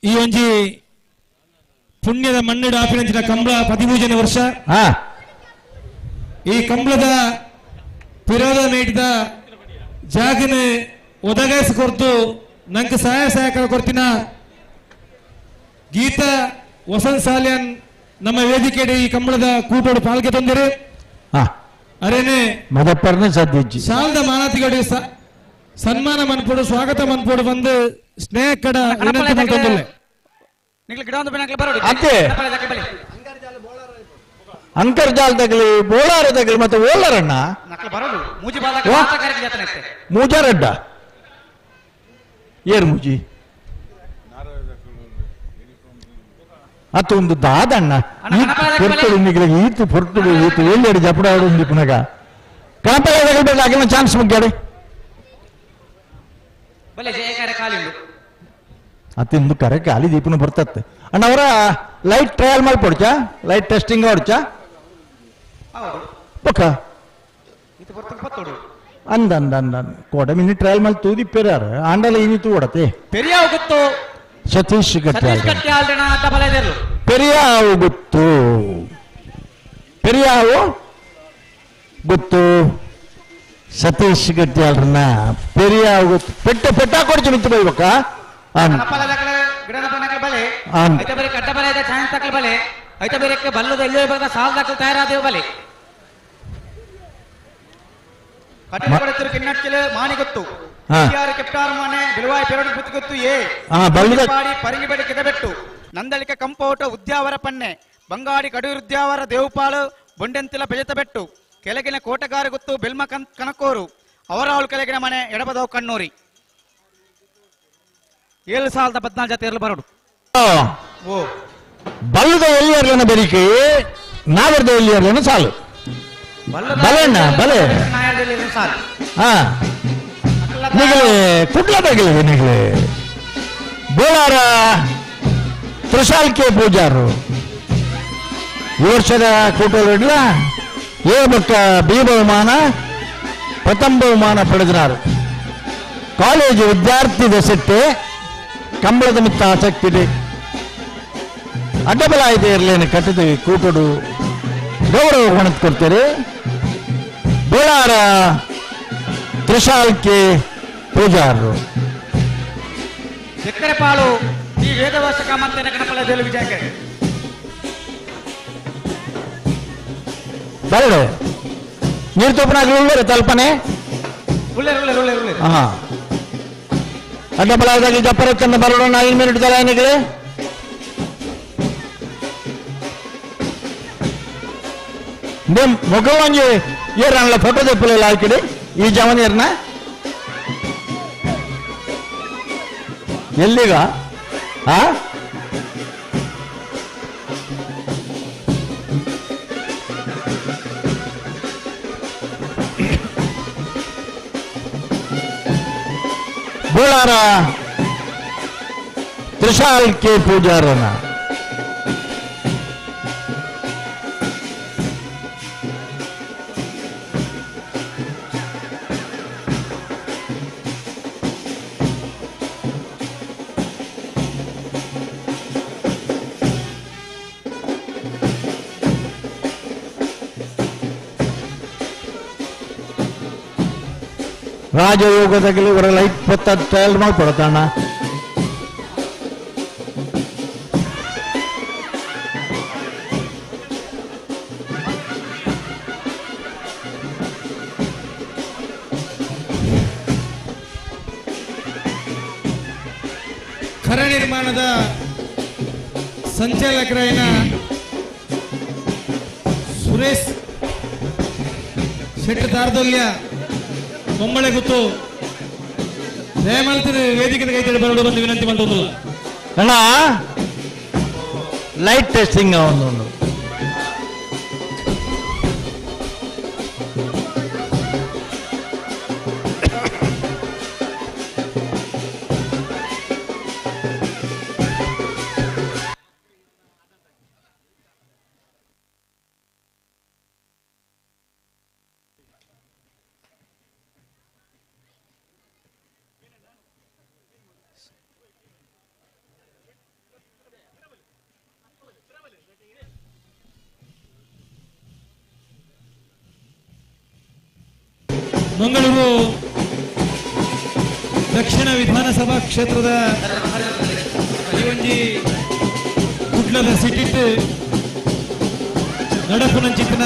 ಈ ಒಂಜಿ ಪುಣ್ಯದ ಮಣ್ಣಿಡ ಆಪಿನಂಚಿನ ಕಂಬಳ 13ನೇ ವರ್ಷ. ಈ ಕಂಬಳದ ಪಿರೋದ ಮೇಟಿದ ಜಾಗನ ಒದಗಿಸಿ ಕೊರ್ತು ನಂಗೆ ಸಹಾಯಕರ ಕೊರ್ತಿನ ಗೀತಾ ವಸಂತ್ ಸಾಲಿಯನ್ ನಮ್ಮ ವೇದಿಕೆಯಲ್ಲಿ ಈ ಕಂಬಳದ ಕೂಟೋಡು ಪಾಲ್ಗೆ ತಂದಿರು. ಅರೇನೆ ಮದಪ್ಪರ್ನೆ ಸದ್ದಿಜ್ಜಿ ಸಾಲದ ಮಾನತಿಗಳಿಗೆ ಸನ್ಮಾನ ಮನ್ಪೋಡು ಸ್ವಾಗತ ಮನ್ಪೋಡು ಬಂದು ಸ್ನೇಹ ಕಡ ವಿನಂತಿ ಮಾಡ್ಕೊಂಡಲ್ಲ ಅಂತೆ ಅಂತರ್ಜಾಲದಾಗಲಿ ಬೋಳಾರದಾಗಲಿ ಮತ್ತೆ ಓಲರಣ್ಣ ಮೂಜಾರಡ್ಡ ಏರು ಮುಜಿ ಅತ್ತೊಂದು ದಾದಣ್ಣ ಈತು ಪೊರ್ತು ಈತು ಎಲ್ಲೆಡಿ ಜಪಡಾಡು ಪುನಗ ಕಣಪಲ್ಲ ಆಗಿನ ಚಾನ್ಸ್ ಮುಗ್ಗಾಡಿ ಅತ್ತಿಂದು ಕರೆ ಖಾಲಿ ದೀಪನ ಬರ್ತತ್ತೆ ಅಣ್ಣ ಅವರ ಲೈಟ್ ಟ್ರಯಲ್ ಮಾಡಿ ಪೊಡ್ಚ ಲೈಟ್ ಟೆಸ್ಟಿಂಗ್ ಹೊಡ್ಚ ಪಕ್ಕ ಅಂದ ಅಂದ ಅಂದ ಕೋಟ ಮಿನಿ ಟ್ರಯಲ್ ಮಾಡಿ ತೂದಿಪ್ಪೇರಾರು ಆಂಡಲ ಇನಿತು ಓಡತೆ ಪೆರಿಯಾವು ಗೊತ್ತು ಸತೀಶ್ ಗಟ್ಯಾಲ್ ಪೆರಿಯಾವು ಗೊತ್ತು ಪೆರಿಯಾವು ಗೊತ್ತು ಸತೀಶ್ ಗಟ್ಯಾಲ್ರನ್ನ ಪೆರಿಯಾವು ಗೊತ್ತು ಪೆಟ್ಟ ಕೊಡ್ಚು ಮಿತ್ತು ಬೈಬೇಕ ಬಲೆ ಐತೆ ಬೇರೆ ಬಲ್ಲದ ಎಲ್ಲೋ ಇವಾಗ ಸಾಲದಾಕಲು ತಯಾರಾದೇವು ಬಲೆ ಕಟ್ಟಡ ಕಿನ್ನಚ್ಚಲು ಮಾನಿ ಗೊತ್ತು ಕೆಪ್ಟಾರ್ ಮನೆ ಬಿಳುವಾಯಿ ಪೆರಡು ಬುತ್ತಿ ಗೊತ್ತು ಬಾಡಿ ಪರಂಗಿ ಬೆಡಿ ಕೆದಬೆಟ್ಟು ನಂದಳಿಕೆ ಕಂಪೋಟ ಉದ್ಯಾವರ ಪನ್ನೆ ಬಂಗಾಡಿ ಕಡೂರು ಉದ್ಯಾವರ ದೇವಪಾಳು ಬೊಂಡೆಂತಿಲ ಬೆಜತ ಬೆಟ್ಟು ಕೆಳಗಿನ ಕೋಟಗಾರ ಗೊತ್ತು ಬೆಲ್ಮ ಕನಕೋರು ಅವರಾಳು ಕೆಳಗಿನ ಮನೆ ಎಡಬದವು ಕಣ್ಣೂರಿ 7,014 ಜೊತೆ ಇರಲು ಬರೋಡು ಬಲ್ಲದ ಎಲ್ಲಿಯರ್ಲನ ಬೆರಿಕೆ ನಾಗರದ ಎಲ್ಲಿಯರ್ಲನ ಸಾಲು ಬಲೆಣ್ಣ ಬಲೆ ನಿಗಲೆ ಕುಡ್ಲದಾಗಿಲ್ಲ ನಿಗಲೆ ಬೋಳಾರ ತ್ರಿಶಾಲ್ಕೆ ಪೂಜಾರು ಈ ವರ್ಷದ ಕೂಟೋಲ್ಲ ಬೊಕ್ಕ ಬಿ ಬಹುಮಾನ ಪ್ರಥಮ ಬಹುಮಾನ ಪಡೆದಿನಾರು ಕಾಲೇಜು ವಿದ್ಯಾರ್ಥಿ ದಸೆಟ್ಟೆ ಕಂಬಳದ ಮಿತ್ತ ಆಸಕ್ತಿ ಇದೆ ಅಡ್ಡಬಲ ಇದೆ ಇರಲೇನು ಕಟ್ಟಿದ ಕೂಟೋಡು ಗೌರವ ಹೊಣತ್ ಕೊಡ್ತಾರೆ ಬೋಳಾರ ತ್ರಿಶಾಲ್ಕೆ ಪೂಜಾರರು ಚಕ್ಕರೆಪಾಳು ಈ ವೇದವಾಸ ಕಾಮಂತನ ಕಣಪಲ ದೇಲು ವಿಜಯಕ್ಕೆ ಬರಡೆ ನೀರು ತೋಪನಾಗಲಿ ತಲ್ಪನೆ ಅಡ್ಡಬಲಾದಾಗಿ ಜಪ್ಪರ ಚಂದ ಬರೋಣ 5 ಮಿನಿಟ್ ದಲಾನಿಗಳೇ ಮುಖವಂಜಿ ಏರಣ್ಣ ಫೋಟೋ ತೆಪ್ಪಲಿಲ್ಲ ಆಯ್ಕಡೆ ಈ ಜವನಿಯರ್ನ ಎಲ್ಲಿಗ ಬೋಳಾರ ತ್ರಿಶಾಲ್ಕೆ ಪೂಜಾರನ ರಾಜಯೋಗದಾಗಲಿ ಇವರ ಲೈಟ್ ಟ್ರಯಲ್ ಮಾಡ್ಕೊಡತಾಣ ಖರ ನಿರ್ಮಾಣದ ಸಂಚಾಲಕರಾಯನ ಸುರೇಶ್ ಶೆಟ್ಟಿ ತಾರದಲ್ಯ ಬೊಮ್ಮಳೆ ಗುತ್ತು ದಯಮಾಡ್ತಿದ್ರೆ ವೇದಿಕೆ ಕೈತಡಿ ಬರೋದು ಬಂದು ವಿನಂತಿ ಮಾಡ್ತದಲ್ಲ ಅಣ್ಣ ಲೈಟ್ ಟೆಸ್ಟಿಂಗ್ ಒಂದು ಮಂಗಳೂರು ದಕ್ಷಿಣ ವಿಧಾನಸಭಾ ಕ್ಷೇತ್ರದ ಈ ಕುಡ್ಲದ ಸಿಟ್ಟಿಟ್ಟು ನಡಪುನ ಚಿತ್ತನ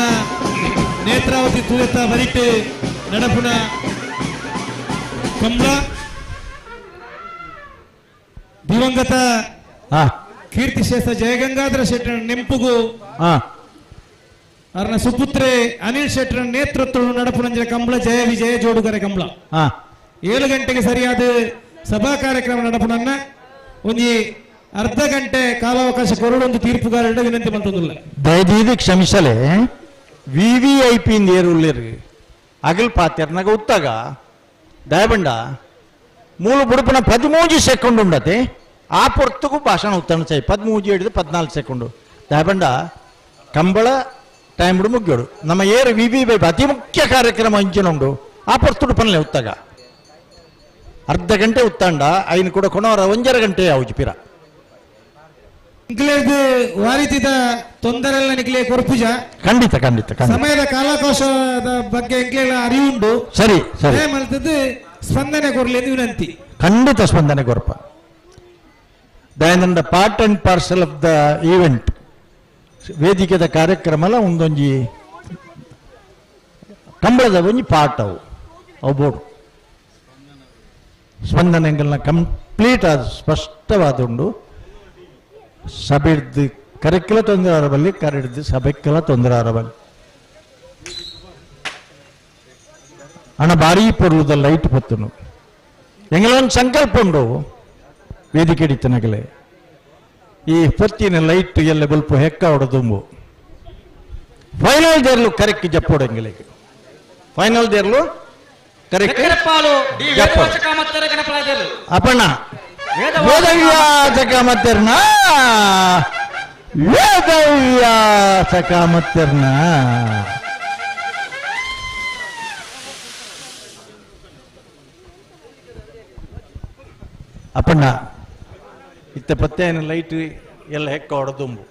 ನೇತ್ರಾವತಿ ತೂಯತ್ತ ಬರಿಟ್ಟು ನಡಪುನ ಕಂಬಳ ದಿವಂಗತ ಕೀರ್ತಿಶೇಷ ಜಯಗಂಗಾಧರ ಶೆಟ್ಟರ ನೆಂಪುಗು ಅವರ ಸುಪುತ್ರೆ ಅನಿಲ್ ಶೆಟ್ಟರ ನೇತೃತ್ವ ನಡಪುನಂಜನ ಕಂಬಳ ಜಯ ವಿಜಯ ಜೋಡುಗರೆ ಕಂಬಳ 7 ಗಂಟೆಗೆ ಸರಿಯಾದ ಸಭಾ ಕಾರ್ಯಕ್ರಮ ನಡಪುನನ್ನ ಒಂದು ಅರ್ಧ ಗಂಟೆ ಕಾಲಾವಕಾಶ ಕೊರಡು ಒಂದು ತೀರ್ಪುಗಾರರ ವಿನಂತಿ ಮಾಡ್ತದಿಲ್ಲ ದಯದೀದಿ ಕ್ಷಮಿಸಲೆ ವಿವಿಐಪಿ ನೇರುಳ್ಳಿರು ಅಗಲ್ ಪಾತ್ಯರ್ನಾಗ ಉತ್ತಾಗ ದಯಬಂಡ ಮೂಲ ಬುಡುಪನ 13 ಸೆಕೆಂಡ್ ಉಂಡತೆ ಆ ಪೊರ್ತಗೂ ಭಾಷಣ ಉತ್ತಣ ಚೈ 13 ಹಿಡಿದು 14 ಸೆಕೆಂಡು ದಯಬಂಡ ಕಂಬಳ ಟೈಮ್ ಮುಗ್ಗೋಡು ನಮ್ಮ ಏರು ವಿವಿಐಪಿ ಅತಿ ಮುಖ್ಯ ಕಾರ್ಯಕ್ರಮ ಅಂಚಿನುಂಡು ಆ ಪೊರ್ತುಡು ಪನ್ಲೆ ಉತ್ತಾಗ ಅರ್ಧ ಗಂಟೆ ಉತ್ತಂಡ ಐನ್ ಕೂಡ ಕೊನವರ 1.5 ಗಂಟೆ ಆವುಜಿ ಪಿರ ವಾರಿತಿದ ತೊಂದರೆ ಎಲ್ಲ ನಿಕ್ಲೆ ಕೊರ್ಪುಜ ಖಂಡಿತ ಖಂಡಿತ ಸಮಯದ ಕಾಲಾಕೋಶದ ಬಗ್ಗೆ ಎಂಕ್ಲೆಲ್ಲ ಅರಿವುಂಡು ಸರಿ ಸರಿ ಮಲ್ತದ್ದು ಸ್ಪಂದನೆ ಕೊರ್ಲಿ ಎಂದು ವಿನಂತಿ ಖಂಡಿತ ಸ್ಪಂದನೆ ಕೊರ್ಪ Dayananda part and parcel of the event ವೇದಿಕೆದ ಕಾರ್ಯಕ್ರಮ ಒಂದೊಂಜಿ ಕಂಬಳದ ಒಂಜಿ ಪಾರ್ಟ್ ಅವು ಬೋರ್ಡು ಸ್ಪಂದನೆಗಳನ್ನ ಕಂಪ್ಲೀಟ್ ಆದ ಸ್ಪಷ್ಟವಾದುಂಡು ಸಭೆಡ್ದು ಕರೆಕ್ಕೆಲ್ಲ ತೊಂದರೆ ಆರಬಲ್ಲಿ ಕರೆಡ್ದು ಸಭೆಕ್ಕೆಲ್ಲ ತೊಂದರೆ ಆರಬಲ್ಲಿ ಹಣ ಭಾರಿ ಪೊರ್ಲುದ ಲೈಟ್ ಪೊತ್ತುನು ಎಂಗಳೊಂದು ಸಂಕಲ್ಪ ಉಂಡು ವೇದಿಕೆ ಹಿಡಿತನಗಲೆ ಈ ಪೊತ್ತಿನ ಲೈಟ್ ಎಲ್ಲ ಬಲ್ಪು ಹೆಕ್ಕ ಹೊಡೆದುಂಬು ಫೈನಲ್ ದೇರ್ಲು ಕರೆಕ್ಟ್ ಜಪ್ಪೋಡೆಂಗಳಿಗೆ ಫೈನಲ್ ದೇರ್ಲು ಕರೆಕ್ಟ್ ಅಪ್ಪಣ್ಣ ವೇದವ್ಯಾಸಕ ಮತ್ತೆರ್ನ ವೇದವ್ಯಾಸಕ ಮತ್ತೆರ್ನ ಅಪ್ಪಣ್ಣ ಇತ್ತ ಪತ್ತೇನ ಲೈಟ್ ಎಲ್ಲ ಹೆಕ್ಕ ಹೊಡೆದುಂಬು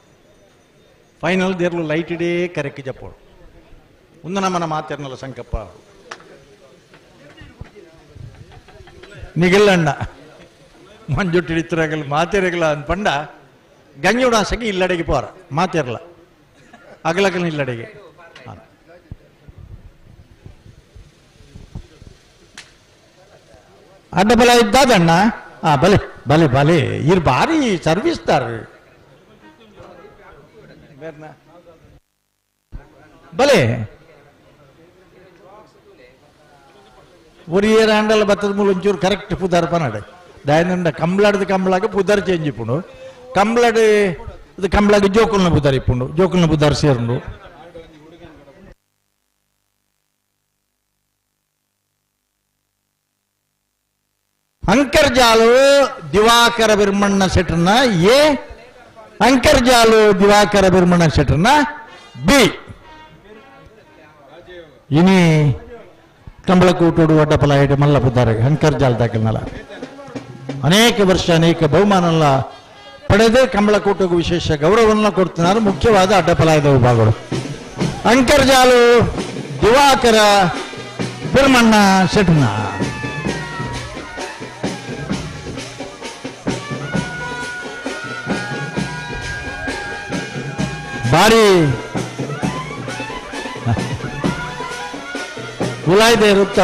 ಫೈನಲ್ ದೇರ್ಲು ಲೈಟ್ ಇಡೇ ಕರೆಕ್ಟ್ ಜಪ್ಪೋಡು ಒಂದು ನಮ್ಮನ ಮಾತೆರ್ನಲ್ಲ ಸಂಕಪ್ಪ ನಿಗಲ್ಲಣ್ಣ ಮಂಜುಟ್ಟಿಡಿತರಾಗಲ್ಲ ಮಾತೇರಗಲ್ಲ ಅನ್ಪಂಡ ಗಂಜುಡಾಸಗೆ ಇಲ್ಲಡೆಗೆ ಪೋರ ಮಾತೇರಲ್ಲ ಅಗಲಗಲ ಇಲ್ಲಡೆಗೆ ಅಡ್ಡಬಲ ಇದ್ದಾದಣ್ಣ ಬಲೆ ಬಲೆ ಬಲೆ ಇರ್ ಭಾರಿ ಸರ್ವಿಸ್ ದಾರ ಬಲೆ ಒರಿಯರ್ ಹ್ಯಾಂಡಲ್ ಬತ್ತದ ಮೂಲ ಒಂಚೂರು ಕರೆಕ್ಟ್ ಪುದಾರ್ ಪನಾಡೆ ದಯಾನಂದ ಕಂಬಳಾಡ್ದು ಕಂಬಳಾಗ ಪುದಾರ್ ಚೇಂಜ್ ಇಪ್ಪುಂಡು ಕಂಬಳಾಡು ಇದು ಕಂಬಳಾಗ ಜೋಕುಲ್ನ ಪುದಾರ್ ಇಪ್ಪುಂಡು ಜೋಕುಲ್ನ ಪುದಾರ್ ಸೇರುಂಡು ಅಂಕರ್ಜಾಲು ದಿವಾಕರ ಬಿರ್ಮಣ್ಣ ಶೆಟ್ರನ ಎ ಅಂಕರ್ಜಾಲು ದಿವಾಕರ ಬಿರ್ಮಣ್ಣ ಶೆಟ್ರನ ಬಿ ಇನಿ ಕಂಬಳಕೂಟೋಡು ಒಡ್ಡಪಲಾಯಿಡು ಮಲ್ಲಪುದ್ದಾರೆ ಅಂಕರ್ಜಾಲದಾಗಲ್ನಲ್ಲ ಅನೇಕ ವರ್ಷ ಅನೇಕ ಬಹುಮಾನಲ್ಲ ಪಡೆದೇ ಕಂಬಳಕೂಟಗೂ ವಿಶೇಷ ಗೌರವವನ್ನು ಕೊಡ್ತಿದ್ದಾರೆ ಮುಖ್ಯವಾದ ಅಡ್ಡಪಲಾಯದ ವಿಭಾಗಗಳು ಅಂಕರ್ಜಾಲು ದಿವಾಕರ ಬಿರ್ಮಣ್ಣ ಶೆಟ್ರನ ಭಾರಿ ಉಲಾಯ್ದೆ ಇರುತ್ತ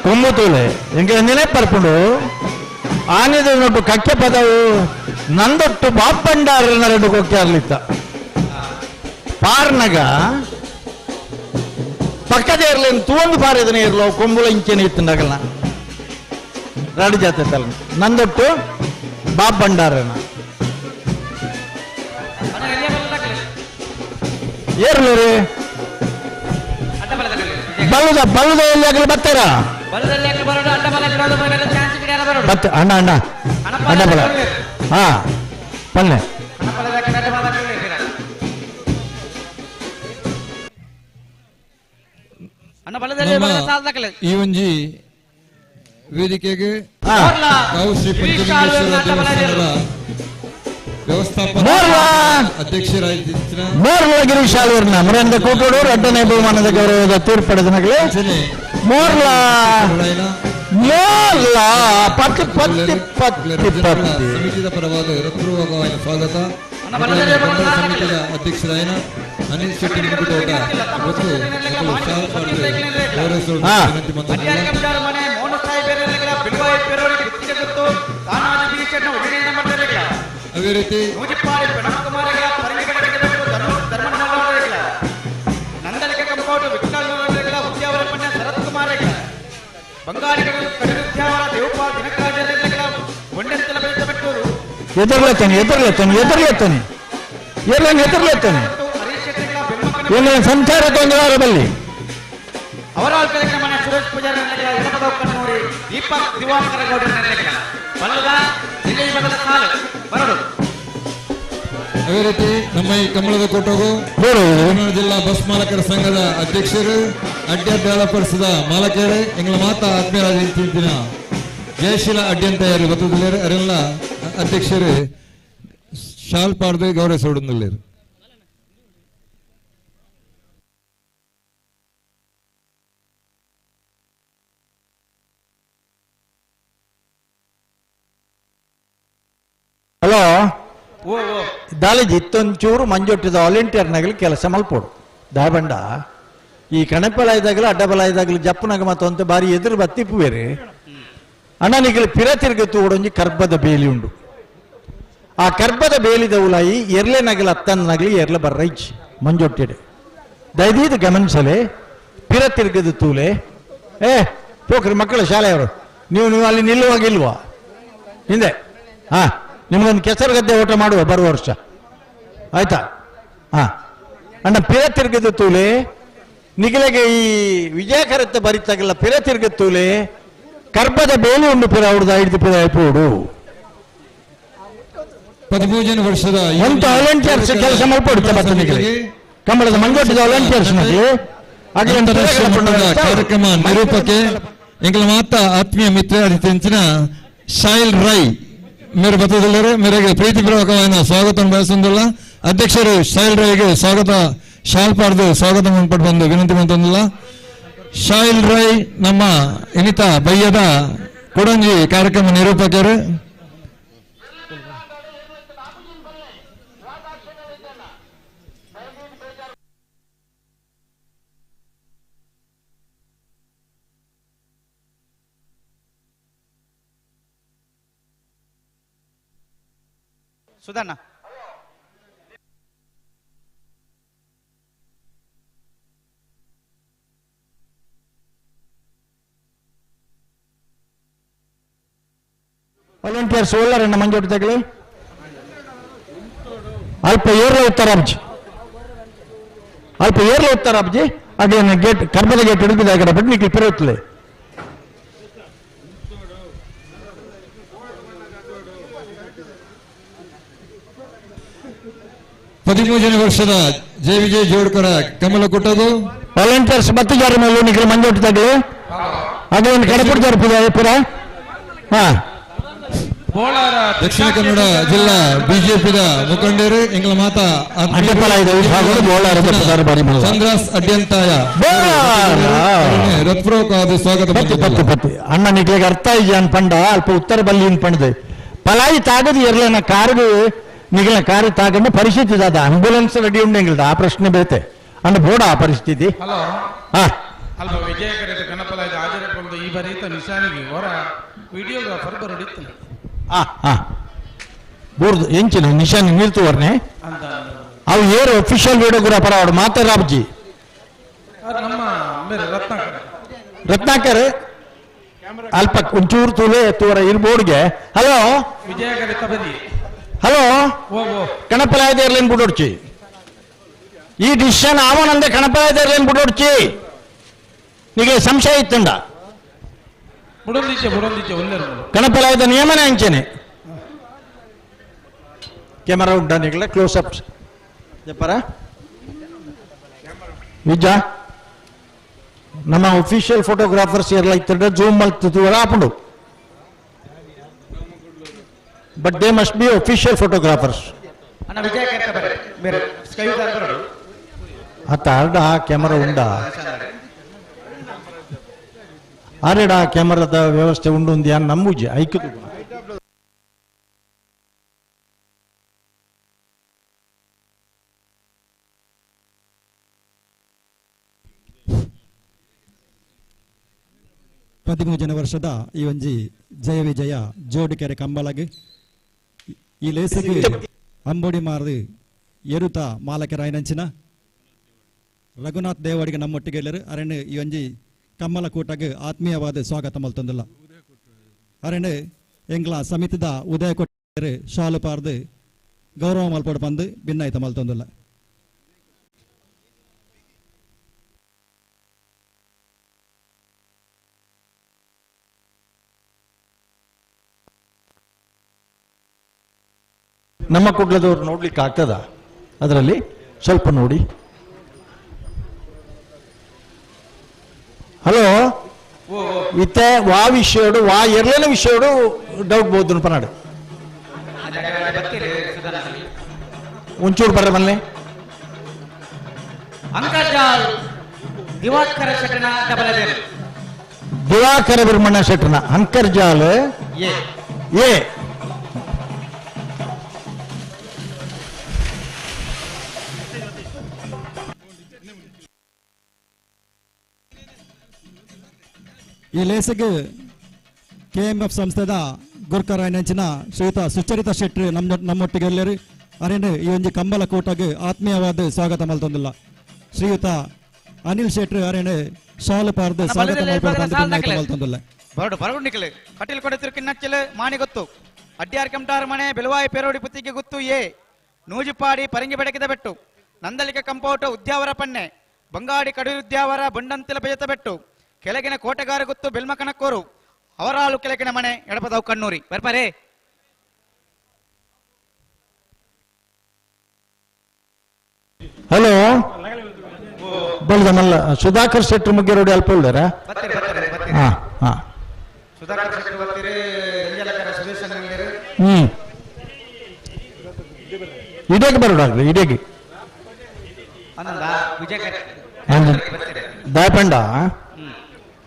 ಕೊಮ್ಮುತೂಲೆ ಎಂಗೆ ನೆನೆ ಪರ್ಪುಂಡು ಆನೆದ ನೋಟು ಕಕ್ಕೆ ಪದವು ನಂದೊಟ್ಟು ಬಾಪಂಡಾರನ ಎರಡು ಕೊಕ್ಕೆ ಆಗ್ಲಿತ್ತ ಪಾರ್ನಗ ಪಕ್ಕದ ಇರ್ಲೇನು ತೂಂದು ಪಾರಿದನೆ ಇರ್ಲೋ ಕೊಂಬುಳ ಇಂಚೆನೆ ಇತ್ತಂಡಾಗಲ್ಲ ಎರಡು ಜಾತಿ ತಲ್ಲ ನಂದೊಟ್ಟು ಬಾಪಂಡಾರನ ಏರ್ಲು ರೀ ಬಲ್ಲದ ಎಲ್ಲಿಯಾಗಲಿ ಬರ್ತಾರ ಅಣ್ಣ ಅಣ್ಣ ಅಡ್ಡಬಲ ಹಾ ಪಲ್ಲೆ ಈ ಒಂಜಿ ವೇದಿಕೆಗೆ ತಾವು ಶ್ರೀ ಪಂಚಲಿಂಗೇಶ್ವರ ದೇವಸ್ಥಾನದ ವ್ಯವಸ್ಥಾಪನಾ ಅಧ್ಯಕ್ಷರಾಗಿದ್ದ ಗಿರೀಶ್ ಆಳ್ವರ್ನ ಮರೆಯಿಂದ ಕೂಟೋಡು ಎರಡನೇ ಬಹುಮಾನದ ಗೌರವದ ತೀರ್ಪು ಪಡೆದ ನಗಲೆ ಮೋರ್ಲಾ ಸಮಿತಿಯ ಪರವಾದ ಹೃತ್ಪೂರ್ವಕವಾದ ಸ್ವಾಗತ ಸಮಿತಿಯ ಅಧ್ಯಕ್ಷರಾಯನ ಅನಿಲ್ ಶೆಟ್ಟಿ ನಿಂಬುತೋಟ ಮತ್ತು ಅದೇ ರೀತಿ ಸಂಚಾರ ತೊಂದರೆಯಲ್ಲಿ ಅವರಾಲ್ ಕಾರ್ಯಕ್ರಮ ಸುರೇಶ್ ಪೂಜಾರಿ ದೀಪಕ್ ದಿವಾಕರ ಗೌಡರ ಅದೇ ರೀತಿ ನಮ್ಮ ಈ ಕಮಲದ ಕೋಟೆಗೂ ಜಿಲ್ಲಾ ಬಸ್ ಮಾಲಕರ ಸಂಘದ ಅಧ್ಯಕ್ಷರು ಅಡ್ಡ ಡೆವಲಪರ್ಸ್ ಮಾಲಕರೇ ಎಂಗಳ ಮಾತಾ ಆತ್ಮೀಯರಾದ ಇಂತಿನ ಜಯಶೀಲ ಅಡ್ಡಿಯಂತ ಗೊತ್ತಿದ್ದಾರೆ ಅವರೆಲ್ಲ ಅಧ್ಯಕ್ಷರು ಶಾಲ್ ಪಾಡ್ದು ಗೌರವಿಸೋಡಂದಿಲ್ಲ ಹಲೋ ದಾಳಿಜಿ ಇತ್ತೊಂಚೂರು ಮಂಜೊಟ್ಟಿದ ವಾಲಂಟಿಯರ್ನಾಗಲಿ ಕೆಲಸ ಮಲ್ಪೋಡು ದಾಬಂಡ ಈ ಕಣಪಲ ಇದ್ದಾಗಲೂ ಅಡ್ಡಬಲ ಇದ್ದಾಗಲೂ ಜಪ್ಪನಾಗ ಮತ್ತೊಂದು ಬಾರಿ ಎದುರು ಬತ್ತಿಪ್ಪು ಬೇರೆ ಅಣ್ಣನಿಗೆ ಪಿರ ತಿರುಗತ್ತು ಓಡೊಂಜಿ ಕರ್ಬದ ಬೇಲಿ ಉಂಡು ಆ ಕರ್ಬದ ಬೇಲಿದ ಉಲಾಯಿ ಎರ್ಲೆನಾಗಲಿ ಅತ್ತನ್ನಾಗಲಿ ಎರ್ಲ ಬರ್ರೈಚ್ ಮಂಜೊಟ್ಟಿಡೆ ದಯದೀದು ಗಮನಿಸಲೆ ಪಿರ ತಿರುಗದ ತೂಲೆ ಪೋಕ್ರಿ ಮಕ್ಕಳ ಶಾಲೆಯವರು ನೀವು ಅಲ್ಲಿ ನಿಲ್ಲುವಾಗಿಲ್ವಾ ಹಿಂದೆ ಹಾ ನಿಮ್ಗೊಂದು ಕೆಸರು ಗದ್ದೆ ಓಟ ಮಾಡುವ ಬರುವ ವರ್ಷ ಆಯ್ತಾ ಹಾ ಅಣ್ಣ ಪಿರ ತಿರುಗದ ತೂಲೆ ನಿಗಲೆಗೆ ಈ ವಿಜಯಕರತ್ತ ಬರಿತಾಗಲ್ಲ ಪಿರ ತಿರುಗದ ತೂಲೆ ಕರ್ಬದ ಬೇಲಿ ಉಂಡು ಪಿರ ಅವ್ರದ್ದು ಹಿಡಿದು ಪಿರ ಐಪೋಡು 13 ವರ್ಷದ ಒಂದು ವಾಲಂಟಿಯರ್ಸ್ ಕೆಲಸ ಮಾಡ್ಕೊಡುತ್ತೆ ಬತ್ತನಿಗೆ ಕಮಲದ ಮಂಜೊಟ್ಟಿದ ವಾಲಂಟಿಯರ್ಸ್ ಕಾರ್ಯಕ್ರಮ ನಿರೂಪಕ್ಕೆ ಎಂಗಳ ಮಾತಾ ಆತ್ಮೀಯ ಮಿತ್ರ ಅತಿಥಿಂಚಿನ ಶಾಯಿಲ್ ರೈ ಮೇರೆ ಬತ್ತದಲ್ಲರು ಮೇರೆಗೆ ಪ್ರೀತಿಪೂರ್ವಕವಾದ ಸ್ವಾಗತ ಬಯಸುವುದಿಲ್ಲ ಅಧ್ಯಕ್ಷರು ಶಾಯಿಲ್ ರೈಗೆ ಸ್ವಾಗತ ಶಾಲ್ ಪಾಡ್ದು ಸ್ವಾಗತ ಪಟ್ಟು ಬಂದು ವಿನಂತಿ ಮಾಡ್ತಂದಿಲ್ಲ ಶಾಯಿಲ್ ರೈ ನಮ್ಮ ಇನಿತ ಬಯ್ಯದ ಕೊಡಂಜಿ ಕಾರ್ಯಕ್ರಮ ನಿರೂಪಕರು ಸುಧಣ್ಣ ವಾಲಂಟಿಯರ್ಸ್ ಒಳ್ಳಾರಣ್ಣ ಮಂಜೊಟ್ಟು ತಗಲಿ ಅಲ್ಪ ಏರ್ಲ ಉತ್ತರಾಬ್ಜಿ ಅದೇ ಗೇಟ್ ಕರ್ಬದ ಗೇಟ್ ಹಿಡಿದಿದೆ ಬಿಟ್ಟು ನಿಕ್ಲಿ ಪಿರುತ್ತಲೆ ವರ್ಷದ ಜಯ ವಿಜಯ್ ಜೋಡ್ಕರ ಕಮಲ ಕೊಟ್ಟದು ವಾಲಂಟಿಯರ್ಸ್ ಮತ್ತು ಜಾರಿ ಮೇಲೆ ನಿಖಿಲ್ ಮಂಜೊಟ್ಟು ತಗಲಿ ಅದೇ ಒಂದು ಕಡೆ ಕೊಡ್ತಾರೆ ಪುರ ಹಾ ದಕ್ಷಿಣ ಕನ್ನಡ ಜಿಲ್ಲಾ ಬಿಜೆಪಿದ ಮುಖಂಡರು ಎಂಗಳ ಮಾತಾ ಚಂದ್ರಾಸ್ ಅಡ್ಯಂತಾಯ ಹೃತ್ಪೂರ್ವಕವಾದ ಸ್ವಾಗತ ಅಣ್ಣ ನಿಕ್ಲಿಗೆ ಅರ್ಥ ಇದೆಯಾ ಪಂಡ ಅಲ್ಪ ಉತ್ತರ ಬಲ್ಲಿ ಪಂಡದೆ ಪಲಾಯಿ ತಾಗದು ಇರ್ಲೇನ ಕಾರ್ಗು ನಿಗಲ ಕಾರು ತಾಗಂಡ ಪರಿಸ್ಥಿತಿ ಅದ ಆಂಬುಲೆನ್ಸ್ ರೆಡಿ ಉಂಡೆಂಗಿಲ್ದ ಆ ಪ್ರಶ್ನೆ ಬೇತೆ ಅಂಡ ಬೋಡ ಆ ಪರಿಸ್ಥಿತಿ ಹಾ ಅಲ್ಪ ವಿಜಯಕರ ಕನಪಲ ಹಾಜರಪಡುವುದು ಈ ಬರೀತ ನಿಶಾನಿಗೆ ಹೊರ ವಿಡಿಯೋಗ್ರಾಫರ್ ಬರಡಿತ್ತು ಬೂರ್ದು ಎಂಚಿನ ನಿಶಾನಿ ನಿಲ್ತು ವರ್ಣೆ ಅವು ಏರು ಅಫಿಷಿಯಲ್ ವಿಡಿಯೋಗ್ರಾಫರ್ ಅವಡು ಮಾತಾಡಾಬ್ಜಿ ರತ್ನಾಕರ್ ಅಲ್ಪ ಒಂಚೂರು ತೂಲೆ ಎತ್ತುವರ ಇರ್ಬೋಡ್ಗೆ ಹಲೋ ಹಲೋ ಕಣಪಲಾಯದ ಇರ್ಲೇನ್ ಬಿಡೋಡ್ಚಿ ಈ ಡಿಸಿಷನ್ ಆವನಂದೆ ಕಣಪಲಾಯದ ಇರ್ಲೇನ್ ಬಿಡೋಡ್ಚಿ ನಿಗೆ ಸಂಶಯ ಇತ್ತಂಡ ಕಣಪಲಾಯದ ನಿಯಮನ ಹಂಚೇನೆ ಕ್ಯಾಮರಾ ಉಂಟಾ ನಿಗಲ ಕ್ಲೋಸ್ ಅಪ್ చెప్పరా ನಿಜ ನಮ್ಮ ಅಫಿಷಿಯಲ್ ಫೋಟೋಗ್ರಾಫರ್ಸ್ ಎಲ್ಲ ಇತ್ತಂದ್ರೆ ಜೂಮ್ ಮಾಡ್ತಿದ್ವಲ್ಲ ಆಪುಂಡು but they must be official photographers ಅರ್ಧ ಕ್ಯಾಮರಾ ಉಂಡ ಆರೇಡ ಕ್ಯಾಮರಾದ ವ್ಯವಸ್ಥೆ ಉಂಡು ಅಂತ ನಮ್ಮೂಜಿ ಐಕ್ಯದು ಪದಿಮೂಜನ ವರ್ಷದ ಈ ಒಂಜಿ ಜಯ ವಿಜಯ ಜೋಡಿಕೆರೆ ಕಂಬಳಗ್ ಈ ಲೇಸಿಗೆ ಅಂಬೋಡಿ ಮಾರ್ದು ಎರುತ ಮಾಲಕೆರ ಆಯ್ನಂಚಿನ ರಘುನಾಥ್ ದೇವಡಿಗೆ ನಮ್ಮೊಟ್ಟಿಗೆ ಎಲ್ಲರು ಅರಣ್ಯ ಈ ಒಂಜಿ ಕಮ್ಮಲ ಕೂಟಗೆ ಆತ್ಮೀಯವಾದ ಸ್ವಾಗತ ಮಲ್ತೊಂದಿಲ್ಲ ಅರಣ್ಯ ಎಂಗ್ಲ ಸಮಿತಿದ ಉದಯ ಕೊಟ್ಟರೆ ಶಾಲು ಪಾರ್ದು ಗೌರವ ಮಲ್ಪಡು ಬಂದು ಭಿನ್ನಾಯ್ತ ಮಲ್ತೊಂದಿಲ್ಲ ನಮ್ಮ ಕುಡ್ಲದವ್ರು ನೋಡ್ಲಿಕ್ಕೆ ಆಗ್ತದ ಅದರಲ್ಲಿ ಸ್ವಲ್ಪ ನೋಡಿ ಹಲೋ ಇತ್ತೆ ವಾ ವಿಷಯಡು ವಾ ಎರ್ಲೇನ ವಿಷಯಡು ಡೌಟ್ ಬೋದು ಪನಾಡು ಒಂಚೂರು ಬರ್ರೆ ಬನ್ನಿ ದಿವಾಕರ ಬಿರ್ಮಣ್ಣ ಶೆಟ್ಟನ ಅಂಕರ್ಜಾಲ್ ಎ ಈ ಲೇಸಿಗೆ KMF ಸಂಸ್ಥೆದ ಗುರ್ಕರಾಯನಂಚಿನ ಶ್ರೀಯುತ ಸುಚರಿತಾ ಶೆಟ್ಟಿ ನಮ್ಮೊಟ್ಟಿಗೆ ಎಲ್ಲರೂ ಅರೇನು ಈ ಒಂದು ಕಂಬಲ ಕೂಟಗೆ ಆತ್ಮೀಯವಾದ ಸ್ವಾಗತ ಮಲ್ತೊಂದಿಲ್ಲ ಶ್ರೀಯುತ ಅನಿಲ್ ಶೆಟ್ಟಿ ಅರೇನು ಶಾಲು ಪಾರ್ದು ಸ್ವಾಗತ ಮಲ್ತೊಂದಿಲ್ಲ ಬರಡು ಬರಗುಂಡಿಕಲೆ ಕಟೀಲ್ ಕೊಡೆ ತಿರುಕಿನ್ನಚ್ಚಲು ಮಾಣಿ ಗೊತ್ತು ಅಡ್ಯಾರ್ ಕೆಂಟಾರ ಮನೆ ಬೆಲವಾಯಿ ಪೇರೋಡಿ ಪುತ್ತಿಗೆ ಗೊತ್ತು ಎ ನೂಜಿಪಾಡಿ ಪರಂಗಿ ಬೆಡಕಿದ ಬೆಟ್ಟು ನಂದಲಿಕೆ ಕಂಪೌಟ ಉದ್ಯಾವರ ಪಣ್ಣೆ ಬಂಗಾಡಿ ಕಡು ಉದ್ಯಾವರ ಬಂಡಂತಿಲ ಬೆಜತ ಬೆಟ್ಟು ಕೆಳಗಿನ ಕೋಟೆಗಾರ ಗೊತ್ತು ಬೆಲ್ಮ ಕಣಕ್ಕೋರು ಅವರಾಳು ಕೆಳಗಿನ ಮನೆ ಎಡಪದವು ಕಣ್ಣೂರಿ ಬರ್ಬರೇ ಹಲೋ ಬಲ್ದ ಮಲ್ಲ ಸುಧಾಕರ್ ಶೆಟ್ಟಿ ಮುಗ್ಗೆರೋಡಿ ಅಲ್ಪ ಉಳ್ಳಾರ ಇಡೇಗೆ ಬರೋಡಾಗ್ಲಿ ಇಡೇಗೆ ದಾಯಪಂಡ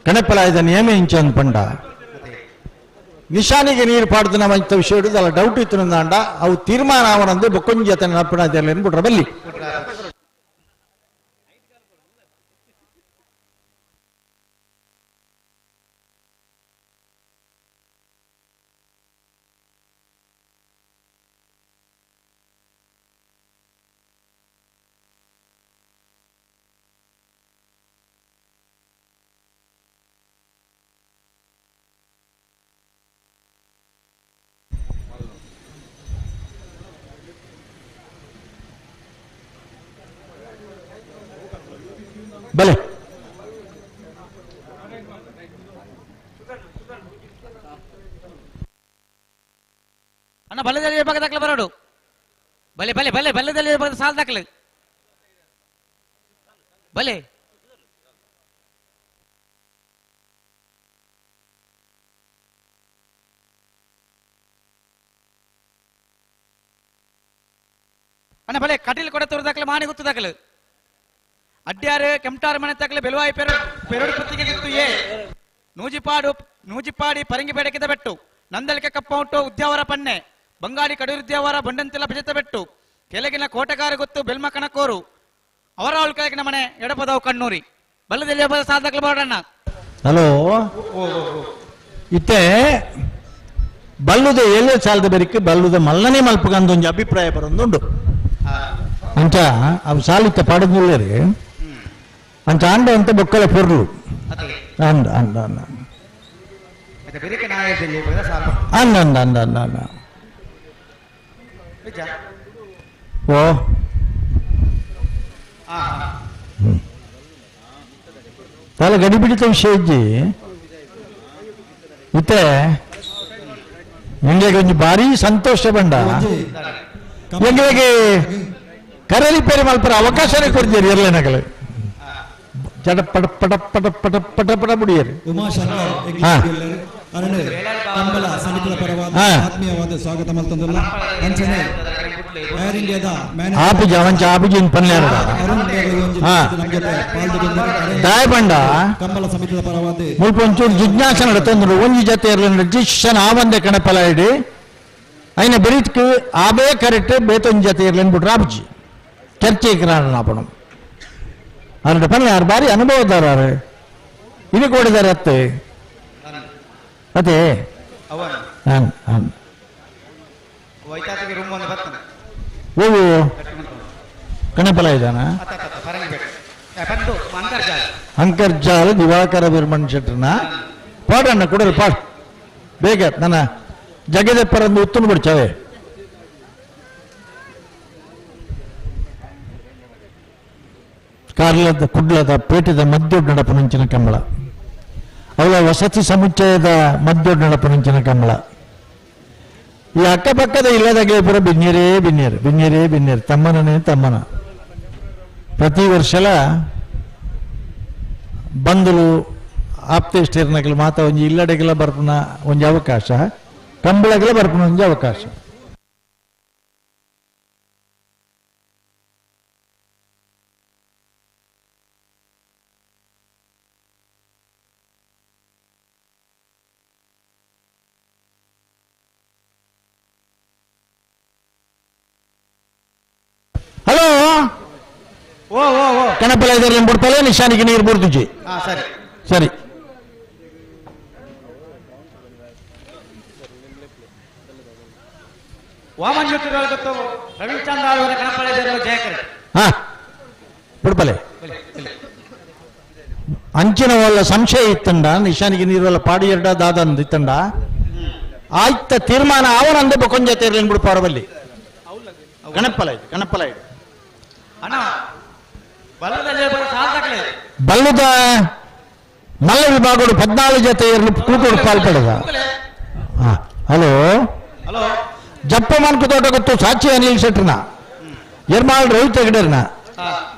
ಕಣಪಲಾಯದ ನಿಯಮ ಇಂಚನ್ ಪಂಡ ನಿಶಾನಿಗೆ ನೀರು ಪಾಡ್ದು ನಮ್ಮ ಇಂಥ ವಿಷಯ ಹಿಡಿದು ಅಲ್ಲ ಡೌಟ್ ಇತ್ತು ನಂದಾಂಡ ಅವು ತೀರ್ಮಾನ ಅವನಂದು ಬೊಕ್ಕೊಂಜಿ ಜೊತೆ ನಪ್ಪಣ ಬಿಟ್ರ ಬಲ್ಲಿ ಬಲೆ ಅಣ್ಣ ಬಲ್ಲದಲ್ಲಿ ವಿಭಾಗ ದಾಖಲೆ ಬರೋಡು ಬಲೆ ಬಲೆ ಬಲೆ ಬಲ್ಲದಲ್ಲಿ ವಿಭಾಗದ ಸಾಲ ದಾಖಲೆ ಬಲೆ ಅಣ್ಣ ಬಲೆ ಕಟೀಲ್ ಕೊಡೆ ತೋರು ದಾಖಲೆ ಮಾಣಿ ಗೊತ್ತು ದಾಖಲೆ ಅಡ್ಯಾರು ಕೆಂಟಾರ ಮನೆ ತಕ್ಕಲೆ ಬೆಲವಾಯಿ ಪೆರಡು ಪುತ್ತಿಗೆ ಗೊತ್ತು ಎ ನೂಜಿಪಾಡಿ ಪರಂಗಿ ಬೆಡಕಿದ ಬೆಟ್ಟು ನಂದಲಿಕೆ ಕಪ್ಪೌಟು ಉದ್ಯಾವರ ಪಣ್ಣೆ ಬಂಗಾಡಿ ಕಡುರುದ್ಯಾವರ ಬಂಡಂತಿಲ ಭಜತ ಬೆಟ್ಟು ಕೆಳಗಿನ ಕೋಟೆಗಾರ ಗೊತ್ತು ಬೆಲ್ಮ ಕಣಕೋರು ಅವರಾಳು ಕೆಳಗಿನ ಮನೆ ಎಡಪದವು ಕಣ್ಣೂರಿ ಬಲ್ಲದಲ್ಲಿ ಒಬ್ಬ ಸಾಧಕಲು ಬಾಡಣ್ಣ ಹಲೋ ಇತ್ತೆ ಬಲ್ಲುದ ಎಲೆ ಸಾಲದ ಬೆರಿಕೆ ಬಲ್ಲುದ ಮಲ್ಲನೆ ಮಲ್ಪಗಂದ ಒಂದು ಅಭಿಪ್ರಾಯ ಬರೋದುಂಡು ಅಂಚ ಅವು ಸಾಲಿತ್ತ ಪಡೆದಿಲ್ಲರಿ ಅಂಚ ಅಂಡ ಅಂತ ಬೊಕ್ಕಲ ಪೊರ್ಲು ಅಂದ ಅಂದ ಅಂದ ಅಂದ ಅಂದ ಅಂದ ಅಂದ ಅಂದ ಓ చాలా గడిపిడిత విషయం ಇತ್ತೆ ಎಂಗೆ ಕೊಂಚ ಭಾರಿ ಸಂತೋಷ ಬಂಡ ಎಂಗೆ ಕರೆ ರಿಪೇರಿ ಮಲ್ಪರ ಅವಕಾಶನೇ ಕೊಡ್ತೀರಿ ಇರ್ಲೇನಗಳು ಚಟ ಪಟ ಪಟ ಪಟ ಪಟ ಪಟ ಪಟ ಬಿಡಿಯರು ಕಂಬಳ ಸಮಿತಿಯ ಪರವಾದ ಆತ್ಮೀಯವಾದ ಸ್ವಾಗತ ಮಲ್ತಂದಲ್ಲ ಅಂಚನೆ ಏರ್ ಇಂಡಿಯಾದ ಆಪಿಜ ಅವಂಚ ಆಪಿಜಿನ್ ಪನ್ನೇರ ದಾಯ ಬಂಡ ಕಂಬಳ ಸಮಿತಿಯ ಪರವಾದ ಮುಲ್ಪ ಒಂಚೂರು ಜಿಜ್ಞಾಸೆ ನಡತಂದ್ರು ಒಂಜಿ ಜೊತೆ ಇರಲಿ ಜಿಶನ್ ಆವಂದೆ ಕಣಪಲ ಇಡಿ అయిన ಬೆರಿತ್ಕು ಆಬೇ ಕರೆಕ್ಟ್ ಬೇತೊಂಜಿ ಜೊತೆ ಇರಲಿ ಅಂದ್ಬಿಟ್ರೆ ಆಪಿಜಿ ಚರ್ಚೆಗೆ ನಾಪಣಂ ಅವരുടെ ಪನ್ನೆ ಯಾರು ಬಾರಿ ಅನುಭವದಾರ ಇದು ಕೊಡಿದ್ದಾರೆ ಅತ್ತೆ ಅದೇ ಓ ಕಣಪಲ ಇದಾನ ಅಂತರ್ಜಾಲ ದಿವಾಕರ ಬಿರ್ಮಣ್ ಶೆಟ್ರನ ಪಾಡಣ್ಣ ಕೊಡಲು ಪಾಡ್ ಬೇಗ ನನ್ನ ಜಗದಪ್ಪರಂದು ಉತ್ತಮ ಬಿಡ್ಚಾವೆ ಕಾರ್ಲದ ಕುಡ್ಲದ ಪೇಟೆದ ಮಧ್ಯೋಡ್ ನಡಪುನಂಚಿನ ಕಂಬಳ ಅವಳ ವಸತಿ ಸಮುಚ್ಚಯದ ಮಧ್ಯೋಡ್ ನಡಪುನಂಚಿನ ಕಂಬಳ ಈ ಅಕ್ಕಪಕ್ಕದ ಇಲ್ಲದಾಗೆ ಪುರ ಬಿನ್ಯರೇ ಬಿನ್ಯರು ಬಿನ್ಯರೇ ಬಿನ್ಯರು ತಮ್ಮನೇ ತಮ್ಮನ ಪ್ರತಿ ವರ್ಷಲ ಬಂಧುಲು ಆಪ್ತೇಷ್ಟೇರ್ನಗಳು ಮಾತ ಒಂಜಿ ಇಲ್ಲಡೆಗೆಲ್ಲ ಬರ್ಪುನ ಒಂಜಿ ಅವಕಾಶ ಕಂಬಳಗೆಲ್ಲ ಬರ್ಪುನ ಒಂಜಿ ಅವಕಾಶ ಹಲೋ ಓ ಓ ಓ ಕಣಪಲ ಇದರಲ್ಲಿ ಬಿಡ್ತಲೇ ನಿಶಾನಿಗೆ ನೀರು ಬುರ್ದುಜಿ ಸರಿ ಸರಿ ವಾಮನ್ ಜ್ಯೋತಿರಾವ್ ಗೊತ್ತು ರವಿಚಂದ್ರ ಅವರ ಕಣಪಲ ಜಯಕರ್ ಹಾ ಬಿಡ್ಪಲೆ ಅಂಚಿನ ವಲ್ಲ ಸಂಶಯ ಇತ್ತಂಡ ನಿಶಾನಿಗೆ ನೀರು ವಲ್ಲ ಪಾಡಿ ಎರಡ ದಾದಂದ ಇತ್ತಂಡ ಆಯ್ತ ತೀರ್ಮಾನ ಅವನಂದ ಬೊಕೊಂಜ ತೇರ್ಲೇನ್ ಬಿಡ್ಪ ಅವರಲ್ಲಿ ಕಣಪಲ ಇದು ಕಣಪಲ ಇದು ಅಣ್ಣ ಬಲ್ಲದಲ್ಲಿ ಸಾಧಕಲೇ ಬಲ್ಲುದ ಮಲ್ಲ ವಿಭಾಗಗಳು 14 ಜೊತೆ ಕೂಟೋಡು ಪಾಲ್ಪಡದ ಹಲೋ ಹಲೋ ಜಪ್ಪ ಮನ್ಕು ತೋಟ ಗೊತ್ತು ಸಾಚಿ ಅನಿಲ್ ಶೆಟ್ರನ ಎರ್ಮಾಳ್ ರವಿ ತೆಗಡರ್ನ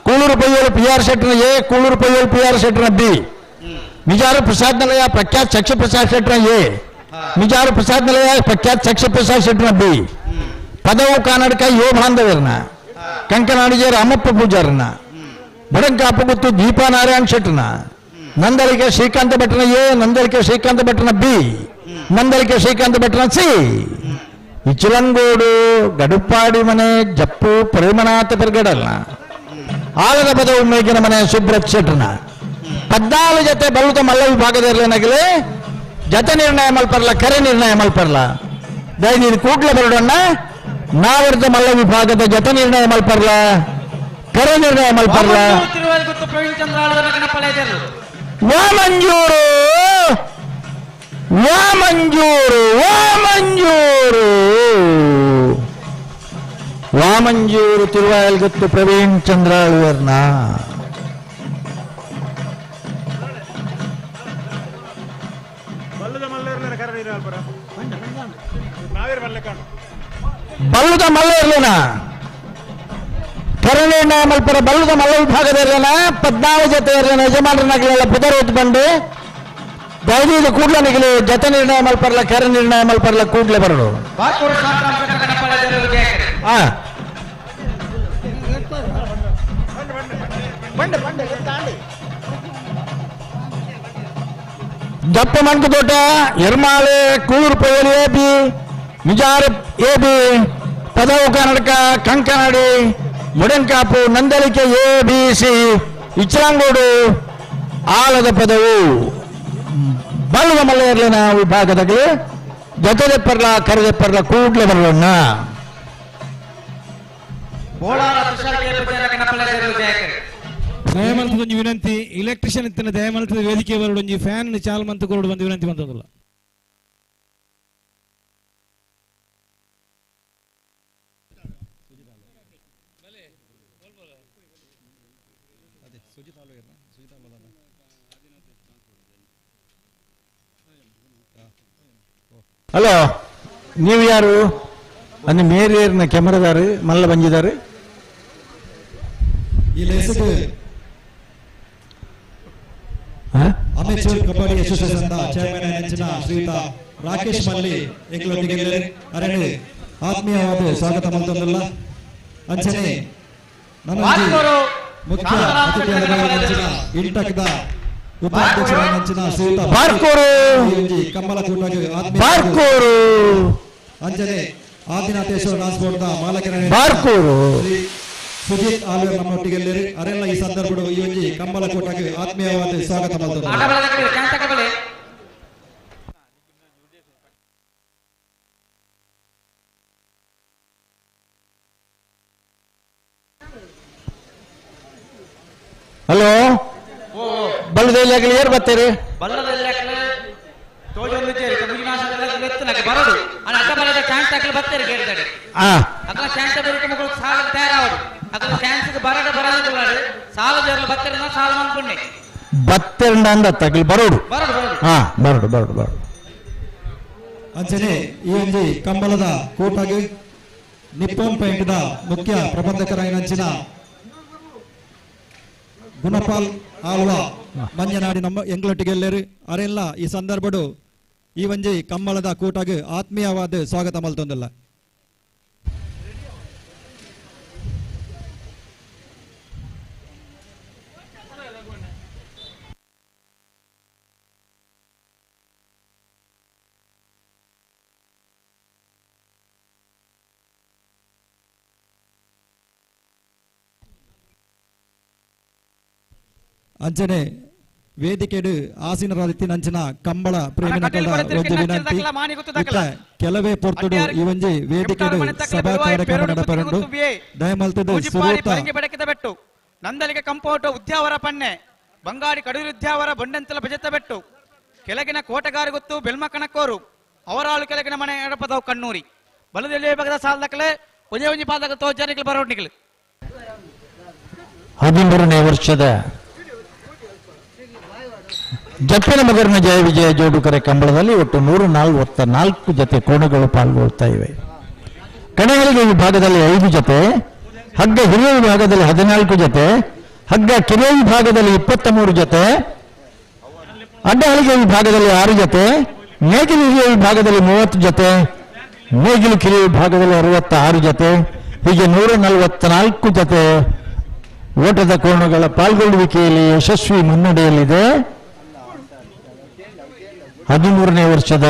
ಕೂಳೂರು ಪಯ್ಯೋಳು ಪಿ ಆರ್ ಶೆಟ್ರನ A Kuloor Payyolu P R ಶೆಟ್ರನ ಬಿ ಮಿಜಾರು ಪ್ರಸಾದ್ ನಿಲಯ ಪ್ರಖ್ಯಾತ್ ಸಕ್ಷ ಪ್ರಸಾದ್ ಶೆಟ್ರನ ಎ ಮಿಜಾರು ಪ್ರಸಾದ್ ನಿಲಯ ಪ್ರಖ್ಯಾತ್ ಸಕ್ಷ ಪ್ರಸಾದ್ ಶೆಟ್ರನ ಬಿ ಪದವು ಕಾನಡಕ ಯೋ ಬಾಂಧವ್ಯರ್ನ ಕಂಕನಾಡಿಗೆ ರಾಮಪ್ಪ ಪೂಜಾರನ ಬಡಂಕಾಪ ಗುತ್ತು ದೀಪಾ ನಾರಾಯಣ್ ಶೆಟ್ರನ ನಂದಳಿಕೆ ಶ್ರೀಕಾಂತ ಭಟ್ರನ ಎ ನಂದಳಿಕೆ ಶ್ರೀಕಾಂತ ಭಟ್ರನ ಬಿ ನಂದಳಿಕೆ ಶ್ರೀಕಾಂತ ಭಟ್ರನ ಸಿ ಇಚಲಂಗೋಡು ಗಡುಪಾಡಿ ಮನೆ ಜಪ್ಪು ಪ್ರೇಮನಾಥ ಪೆರ್ಗಡಲ್ನ ಆಲದ ಪದವು ಮೇಗಿನ ಮನೆ ಸುಬ್ರತ್ ಶೆಟ್ರನ 14 ಜೊತೆ ಬಲ್ಲುತ ಮಲ್ಲ ವಿಭಾಗದಲ್ಲೇನಾಗಲಿ ಜತೆ ನಿರ್ಣಯ ಮಲ್ಪರ್ಲ ಕರೆ ನಿರ್ಣಯ ಮಲ್ಪರ್ಲ ದಯನೀರು ಕೂಡ್ಲ ಬರಡಣ್ಣ ನಾವರ್ದ ಮಲ್ಲ ವಿಭಾಗದ ಜತೆ ನಿರ್ಣಯ ಮಲ್ಪರ್ಲ ಕರೆ ನಿರ್ಣಯ ಮಲ್ಪರ್ಲ ಗೊತ್ತು ಪ್ರವೀಣ್ ಚಂದ್ರ ಅವರ ಕಣಪಲ ವಾಮಂಜೂರು ವಾಮಂಜೂರು ವಾಮಂಜೂರು ವಾಮಂಜೂರು ತಿರುವಾಯಲ್ ಗೊತ್ತು ಪ್ರವೀಣ್ ಚಂದ್ರ ಅಳುವರ್ನ ಬಲ್ಲುದ ಮಲ್ಲ ಇರ್ಲೇನ ಕರಣೆ ಮಲ್ಪರ ಬಲ್ಲುದ ಮಲ್ಲ ವಿಭಾಗದಲ್ಲೇನ 14 ಜೊತೆ ಇರ್ಲೇನ ಯಜಮಾನರನ್ನಾಗಲೆಲ್ಲ ಪುದರೋತ್ ಬಂದು ದಯವಿದು ಕೂಡ್ಲ ನಿಗಲಿ ಜತೆ ನಿರ್ಣಯ ಮಲ್ಪರ್ಲ ಕರೆ ನಿರ್ಣಯ ಮಲ್ಪರ್ಲ ಕೂಡ್ಲೆ ಬರಡು ಹಾ ಜಪ್ಪ ಮಣ್ಕು ತೋಟ ಎರ್ಮಾಳೆ Kuloor Payyalu A B Mijar A B Padavu Kannadaka Kankanadi Mudankapu Nandalike A B C Ichchangodu ಆಲದ ಪದವು ಬಲ್ಲುವ ಮಲ್ಲ ಇರಲಿನ ವಿಭಾಗದಲ್ಲಿ ಜೊತೆದೆಪ್ಪರ್ಲ ಕರೆದೆಪ್ಪರ್ಲ ಕೂಡ್ಲೆ ಬರೋಣ. ದಯಮಲ್ತದೊಂದು ವಿನಂತಿ, ಇಲೆಕ್ಟ್ರಿಷಿಯನ್ ಇತ್ತಿನ ದಯಮಲ್ತದ ವೇದಿಕೆ ಬರೋಡೊಂಜಿ ಫ್ಯಾನ್ ಚಾಲ್ ಮಂತ್ ಕೊರಡು ಬಂದು ವಿನಂತಿ ಬಂದದಲ್ಲ. ಹಲೋ, ನೀವು ಯಾರು? ಅಂದ್ ಮೇರಿಯರ್ನ ಕ್ಯಾಮರಾದಾರು ಮಲ್ಲ ಬಂದಿದ್ದಾರೆ. ಅಮೆಚೂರ್ ಕಬಡ್ಡಿ ಅಸೋಸಿಯೇಷನ್ ಚೇರ್ಮನ್ ನೆಚ್ಚಿನ ಶ್ರೀಯುತ ರಾಕೇಶ್ ಮಲ್ಲಿ ಎಂಗಳೊಂದಿಗೆ ಅರಣ್ಯ ಆತ್ಮೀಯವಾದ ಸ್ವಾಗತ ಮಲ್ತೊಂದಲ್ಲ. ಅಂಚನೆ ಮುಖ್ಯ ಅತಿಥಿಯಾದ ಇಂಟಕ್ದ ಉಪಾಧ್ಯಕ್ಷರ ನೆಚ್ಚಿನ ಶ್ರೀಯುತ ಕಮ್ಮಲ ಕೂಟಗೆ ಬಾರ್ಕೋರು ಅಂಜನೆ ಆದಿನಾಥೇಶ್ವರ ನಾಸ್ಬೋರ್ಡ್ನ ಮಾಲಕರ ಬಾರ್ಕೋರು ಸುಜಿತ್ ಆಲ್ವೇರ್ ನಮ್ಮೊಟ್ಟಿಗೆ ಅರೆಲ್ಲ ಈ ಸಂದರ್ಭ ಈ ಒಂಜಿ ಕಮ್ಮಲ ಕೋಟಗೆ ಆತ್ಮೀಯವಾದ ಸ್ವಾಗತ ಮಾಡ್ತಾರೆ. ಹಲೋ, ಬಲ್ಲದಲ್ಲಿ ಏರ್ ಬರ್ತೀರಿ? ಬತ್ತೆಂಡ ತಗಲ್ ಬರೋಡು. ಹಾ, ಬರೋಡು ಬರೋಡು ಬರೋಡು. ಅಂಚನೆ ಈ ಒಂದು ಕಂಬಳದ ಕೋಟಾಗಿ ನಿಪ್ಪೋನ್ ಪೈಂಟ್ದ ಮುಖ್ಯ ಪ್ರಬಂಧಕರಾಗಿನ ಗುಣಪಾಲ್ ಆಳ್ವಾ ಮಂಜನಾಡಿ ನಮ್ಮ ಎಂಗಳೊಟ್ಟಿಗೆ ಎಲ್ಲರೂ ಅರೆಲ್ಲ ಈ ಸಂದರ್ಭಡು ಈ ಒಂಜಿ ಕಮ್ಮಳದ ಕೂಟಾಗ ಆತ್ಮೀಯವಾದ ಸ್ವಾಗತ ಮಲ್ತೊಂದಲ್ಲ. ಅಂಚನೆ ವೇದಿಕೆಡು ಆಸೀನರಾದಿತ್ತಿನ ಅಂಚನ ಕಂಬಳ ಪ್ರೇಮಿನ ಒಂದು ವಿನಂತಿ ಕೆಲವೇ ಪೊರ್ತುಡು ಈ ಒಂಜಿ ವೇದಿಕೆಡು ಸಭಾ ಕಾರ್ಯಕ್ರಮ ನಡಪರಂಡು ದಯಮಲ್ತದು ಬೆಟ್ಟು ನಂದಲಿಗೆ ಕಂಪೋಟ ಉದ್ಯಾವರ ಪಣ್ಣೆ ಬಂಗಾಡಿ ಕಡೂರು ಉದ್ಯಾವರ ಬಂಡೆಂತಲ ಭಜತ ಬೆಟ್ಟು ಕೆಳಗಿನ ಕೋಟಗಾರಿ ಗೊತ್ತು ಬೆಲ್ಮಕಣಕ್ಕೋರು ಅವರಾಳು ಕೆಳಗಿನ ಮನೆ ಎಡಪದವು ಕಣ್ಣೂರಿ ಬಲದಲ್ಲಿ ಭಾಗದ ಸಾಲದಕ್ಕಲೆ ಒಂಜೆ ಒಂಜಿ ಪಾದಕ ತೋಜನಿಗಳು ಬರೋಣಿಗಳು. 13ನೇ ವರ್ಷದ ಜಪ್ಪಿನ ಮಗರಿನ ಜಯ ವಿಜಯ ಜೋಡುಕರೆ ಕಂಬಳದಲ್ಲಿ ಒಟ್ಟು 144 ಜತೆ ಕೋಣಗಳು ಪಾಲ್ಗೊಳ್ತಾ ಇವೆ. ಕಣಗಳಿಗೆ ವಿಭಾಗದಲ್ಲಿ 5 ಜತೆ, ಹಗ್ಗ ಹಿರಿಯ ವಿಭಾಗದಲ್ಲಿ 14 ಜತೆ, ಹಗ್ಗ ಕಿರಿಯ ವಿಭಾಗದಲ್ಲಿ 23 ಜತೆ, ಅಡ್ಡಹಳಿಗೆ ವಿಭಾಗದಲ್ಲಿ 6 ಜತೆ, ನೇಗಿಲು ಹಿರಿಯ ವಿಭಾಗದಲ್ಲಿ 30 ಜತೆ, ನೇಗಿಲು ಕಿರಿಯ ವಿಭಾಗದಲ್ಲಿ 66 ಜತೆ, ಹೀಗೆ 144 ಜತೆ ಓಟದ ಕೋಣಗಳ ಪಾಲ್ಗೊಳ್ಳುವಿಕೆಯಲ್ಲಿ ಯಶಸ್ವಿ ಮುನ್ನಡೆಯಲ್ಲಿದೆ. 13ನೇ ವರ್ಷದ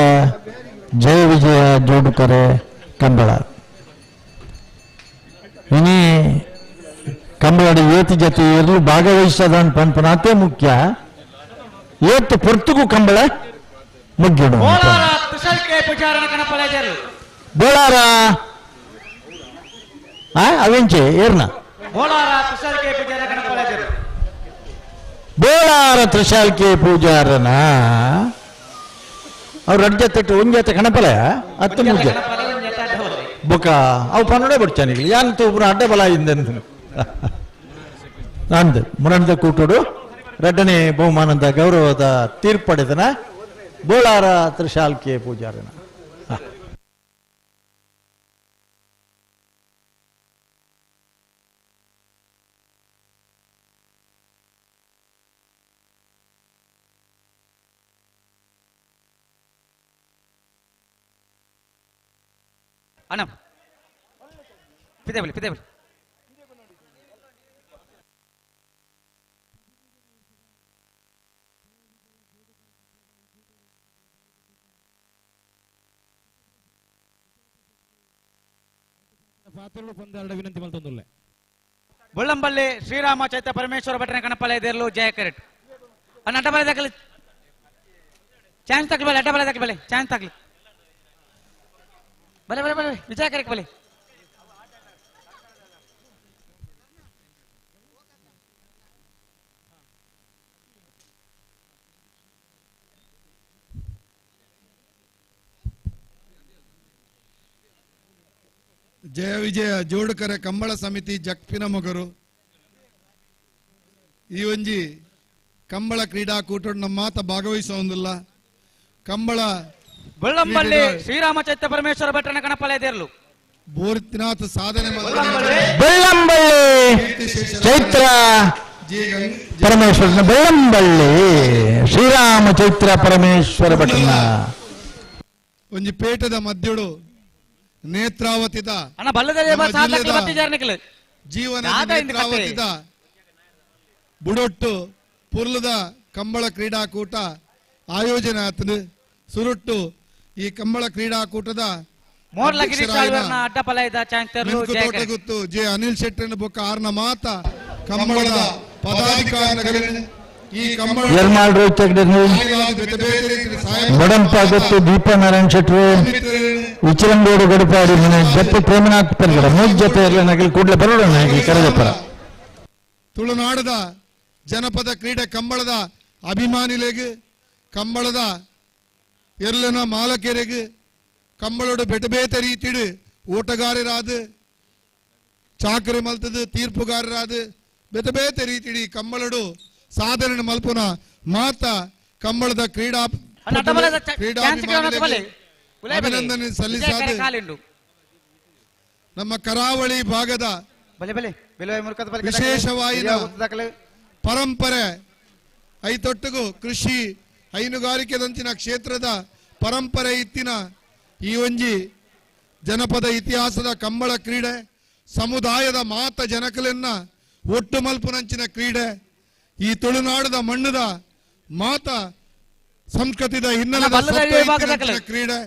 ಜಯ ವಿಜಯ ಜೋಡುಕರೆ ಕಂಬಳ. ಇನಿ ಕಂಬಳದ ಏತಿ ಜತೆ ಎಲ್ಲೂ ಭಾಗವಹಿಸದ ಪಂಪನಾತೆ ಮುಖ್ಯ ಏತ್ತು ಪೊರ್ತುಗೂ ಕಂಬಳ ಮುಗ್ಗಿಡು ಬೋಳಾರ ಅವೆಂಚೆ ಏರ್ನ ಬೋಳಾರ ತ್ರಿಶಾಲ್ಕೆ ಪೂಜಾರನ ಅವ್ರು ಅಡ್ಜತ್ತು ಒಂಜಾತ ಕಣಪಲ ಹತ್ತು ಮುಗ್ಗ ಬೊಕ ಅವು ಪನ್ನಡೆ ಬಿಡ್ಚಾನಿಗ್ಲಿ ಯಾನಂತ ಒಬ್ರು ಅಡ್ಡ ಬಲ ಇಂದೆಂದು ಅಂದು ಮುರಣದ ಕೂಟುಡು 2ನೇ ಬಹುಮಾನದ ಗೌರವದ ತೀರ್ಪಡೆದನ ಬೋಳಾರ ತ್ರಿಶಾಲ್ಕೆ ಪೂಜಾರನ. ಅಣ್ಣ ಪಿತೇಬಲಿ ವಿನಂತಿ ಮಲ್ತೊಂದುಲ್ಲೆ ಬೊಳ್ಳಂಬಳ್ಳಿ ಶ್ರೀರಾಮ ಚೈತ್ಯ ಪರಮೇಶ್ವರ ಭಟ್ಟನ ಕಣಪಲೆ ದೇರ್ಲು ಜಯ ಕರೆಟ್ ಅಣ್ಣ ಅಡ್ಡ ಬಲೆ ಚಾನ್ಸ್ ತಗಲಿ ಬಲೆ ಅಡ್ಡ ಬಲೆ ಚಾನ್ಸ್ ತಗಲಿ ಬಲೆ ಬಲೆ ಬಲೆ ವಿಜಯ ಕರೆಕ್ ಬಲೆ ಜಯ ವಿಜಯ ಜೋಡುಕರೆ ಕಂಬಳ ಸಮಿತಿ ಜಕ್ಪಿನ ಮೊಗರು ಈ ಒಂಜಿ ಕಂಬಳ ಕ್ರೀಡಾಕೂಟ ನಮ್ಮ ಮಾತ ಭಾಗವಹಿಸುವುದಿಲ್ಲ ಕಂಬಳ ಬೆಳ್ಳಂಬಳ್ಳಿ ಶ್ರೀರಾಮಚೈತ್ಯ ಪರಮೇಶ್ವರ ಭಟ್ಟನ ಕಣಪಲೆದಿರಲು ಬೋರ್ತಿನಾಥ ಸಾಧನೆ ಬೆಳ್ಳಂಬಳ್ಳಿ ಚೈತ್ರ ಪರಮೇಶ್ವರನ ಬೆಳ್ಳಂಬಳ್ಳಿ ಶ್ರೀರಾಮ ಚೈತ್ರ ಪರಮೇಶ್ವರ ಭಟ್ಟನ ಒಂಜಿ ಪೇಟದ ಮಧ್ಯಡು ನೇತ್ರಾವತಿದ ಜೀವನ ನೇತ್ರಾವತಿದ ಬುಡೊಟ್ಟು ಪುರ್ಲದ ಕಂಬಳ ಕ್ರೀಡಾಕೂಟ ಆಯೋಜನೆ ಆತನು ಸುರುಟ್ಟು ಈ ಕಂಬಳ ಕ್ರೀಡಾಕೂಟದ ಗೊತ್ತು ಜೆ ಅನಿಲ್ ಶೆಟ್ಟನ ಬೊಕ್ಕ ಆರ್ನ ಮಾತ ಕಂಬಳದ ಪದಾಧಿಕಾರಿಗಳು ಈ ಕಂಬಳ ಗೊತ್ತು ದೀಪ ನಾರಾಯಣ ಶೆಟ್ರು ವಿಚಲಂಗೋಡು ಗಡುಪಾಡಿ ಮನೆ ಜಪ್ಪು ಪ್ರೇಮನಾಥ್ ಪರ್ಗಡ ಮೂಜ್ ಜೊತೆ ನಗಲಿ ಕೂಡಲೇ ಬರೋಣ ಕರೆದಪ್ಪರ ತುಳುನಾಡದ ಜನಪದ ಕ್ರೀಡೆ ಕಂಬಳದ ಅಭಿಮಾನಿಲೆಗೆ ಕಂಬಳದ ಎರ್ಲನ ಮಾಲಕೆರೆಗೆ ಕಂಬಳೋಡು ಬೆಟಬೇತ ರೀತಿಡು ಓಟಗಾರರಾದ ಚಾಕರಿ ಮಲ್ತದು ತೀರ್ಪುಗಾರರಾದ ಬೆತಬೇತ ರೀತಿಡಿ ಕಂಬಳಡು ಸಾಧಾರಣ ಮಲ್ಪುನ ಮಾತ ಕಂಬಳದ ಅಭಿನಂದನೆ ಸಲ್ಲಿಸಾದ ನಮ್ಮ ಕರಾವಳಿ ಭಾಗದ ವಿಶೇಷವಾದ ಪರಂಪರೆ ಐತೊಟ್ಟಿಗೂ ಕೃಷಿ ಹೈನುಗಾರಿಕೆದಂಚಿನ ಕ್ಷೇತ್ರದ ಪರಂಪರೆ ಇತ್ತಿನ ಈ ಒಂಜಿ ಜನಪದ ಇತಿಹಾಸದ ಕಂಬಳ ಕ್ರೀಡೆ ಸಮುದಾಯದ ಮಾತ ಜನಕಲನ್ನ ಒಟ್ಟು ಮಲ್ಪುನಂಚಿನ ಕ್ರೀಡೆ ಈ ತುಳುನಾಡದ ಮಣ್ಣದ ಮಾತ ಸಂಸ್ಕೃತಿದ ಹಿನ್ನೆಲೆ ಕ್ರೀಡೆ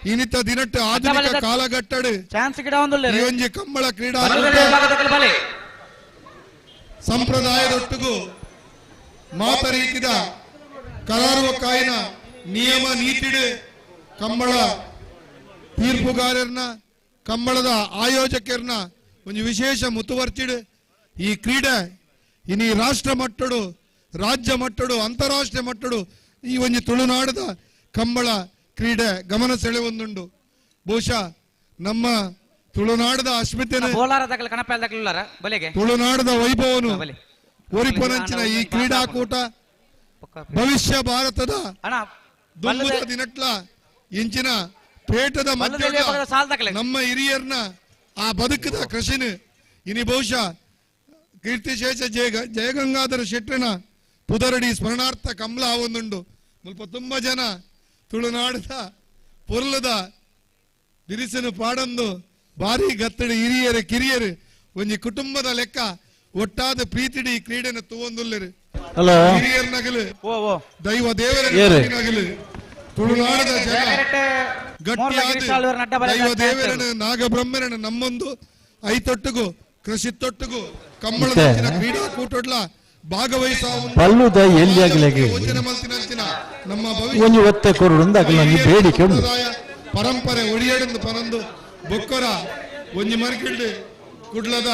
ಇನ್ನಿತ ದಿನಟ್ಟು ಆಧುನಿಕ ಕಾಲಘಟ್ಟಡು ಈ ಒಂಜಿ ಕಂಬಳ ಕ್ರೀಡಾ ಸಂಪ್ರದಾಯದೊಟ್ಟಿಗೂ ಮಾತ ರೀತಿದ ಕರಾರುವ ಕಾಯಿನ ನಿಯಮ ನೀತಿಡು ಕಂಬಳ ತೀರ್ಪುಗಾರರನ್ನ ಕಂಬಳದ ಆಯೋಜಕರನ್ನ ಒಂದು ವಿಶೇಷ ಮುತುವರ್ಚಿಡು ಈ ಕ್ರೀಡೆ ಇನ್ನು ರಾಷ್ಟ್ರ ಮಟ್ಟಡು ರಾಜ್ಯ ಮಟ್ಟಡು ಅಂತಾರಾಷ್ಟ್ರೀಯ ಮಟ್ಟಡು ಈ ಒಂದು ತುಳುನಾಡದ ಕಂಬಳ ಕ್ರೀಡೆ ಗಮನ ಸೆಳೆಯೊಂದುಂಡು ಬಹುಶಃ ನಮ್ಮ ತುಳುನಾಡದ ಅಸ್ಮಿತೆನ ತುಳುನಾಡದ ವೈಭವನು ಒರಿಪನಂಚಿನ ಈ ಕ್ರೀಡಾಕೂಟ ಭವಿಷ್ಯ ಭಾರತದ ದುಂಬುದ ದಿನಟ್ಲ ಇಂಚಿನ ಪೇಟದ ಮಧ್ಯ ನಮ್ಮ ಹಿರಿಯರ್ನ ಆ ಬದುಕದ ಕೃಷಿನ ಇನಿ ಬಹುಶಃ ಕೀರ್ತಿಶೇಷ ಜಯಗಂಗಾಧರ ಶೆಟ್ಟನ ಪುದರಡಿ ಸ್ಮರಣಾರ್ಥ ಕಂಬಳ ಒಂದುಂಡು ಮುಲ್ಪ ತುಂಬ ಜನ ತುಳುನಾಡದ ಪೊರ್ಲದ ದಿರಿಸನು ಪಾಡೊಂದು ಭಾರಿ ಗತ್ತಡಿ ಹಿರಿಯರು ಕಿರಿಯರು ಒಂಜಿ ಕುಟುಂಬದ ಲೆಕ್ಕ ಒಟ್ಟಾದ ಪ್ರೀತಿಡಿ ಕ್ರೀಡೆನ ತೂವೊಂದುಲ್ಲೆರು ಹಿರಿಯರ್ ನಗಲು ದೈವ ದೇವರ ನಗಲು ತುಳುನಾಡದ ಜನ ಗಟ್ಟಿಯಾದ ದೈವ ದೇವರನ ನಾಗಬ್ರಹ್ಮರನ ನಮ್ಮೊಂದು ಐತೊಟ್ಟಿಗೂ ಕೃಷಿ ತೊಟ್ಟಿಗೂ ಕಂಬಳದ ಕ್ರೀಡಾಕೂಟಡ್ಲ ಪಲ್ಲುದ ಎಲ್ಲಿಯಾಗಲಿಗೆ ಒಂದು ಒತ್ತೆ ಕೊರಡು ಬೇಡಿಕೆ ಉಂಟು ಪರಂಪರೆ ಒಡಿಯಡಂದು ಪನಂದು ಬೊಕ್ಕರ ಒಂಜಿ ಮರಿಕಿಲ್ಡು ಕುಡ್ಲದ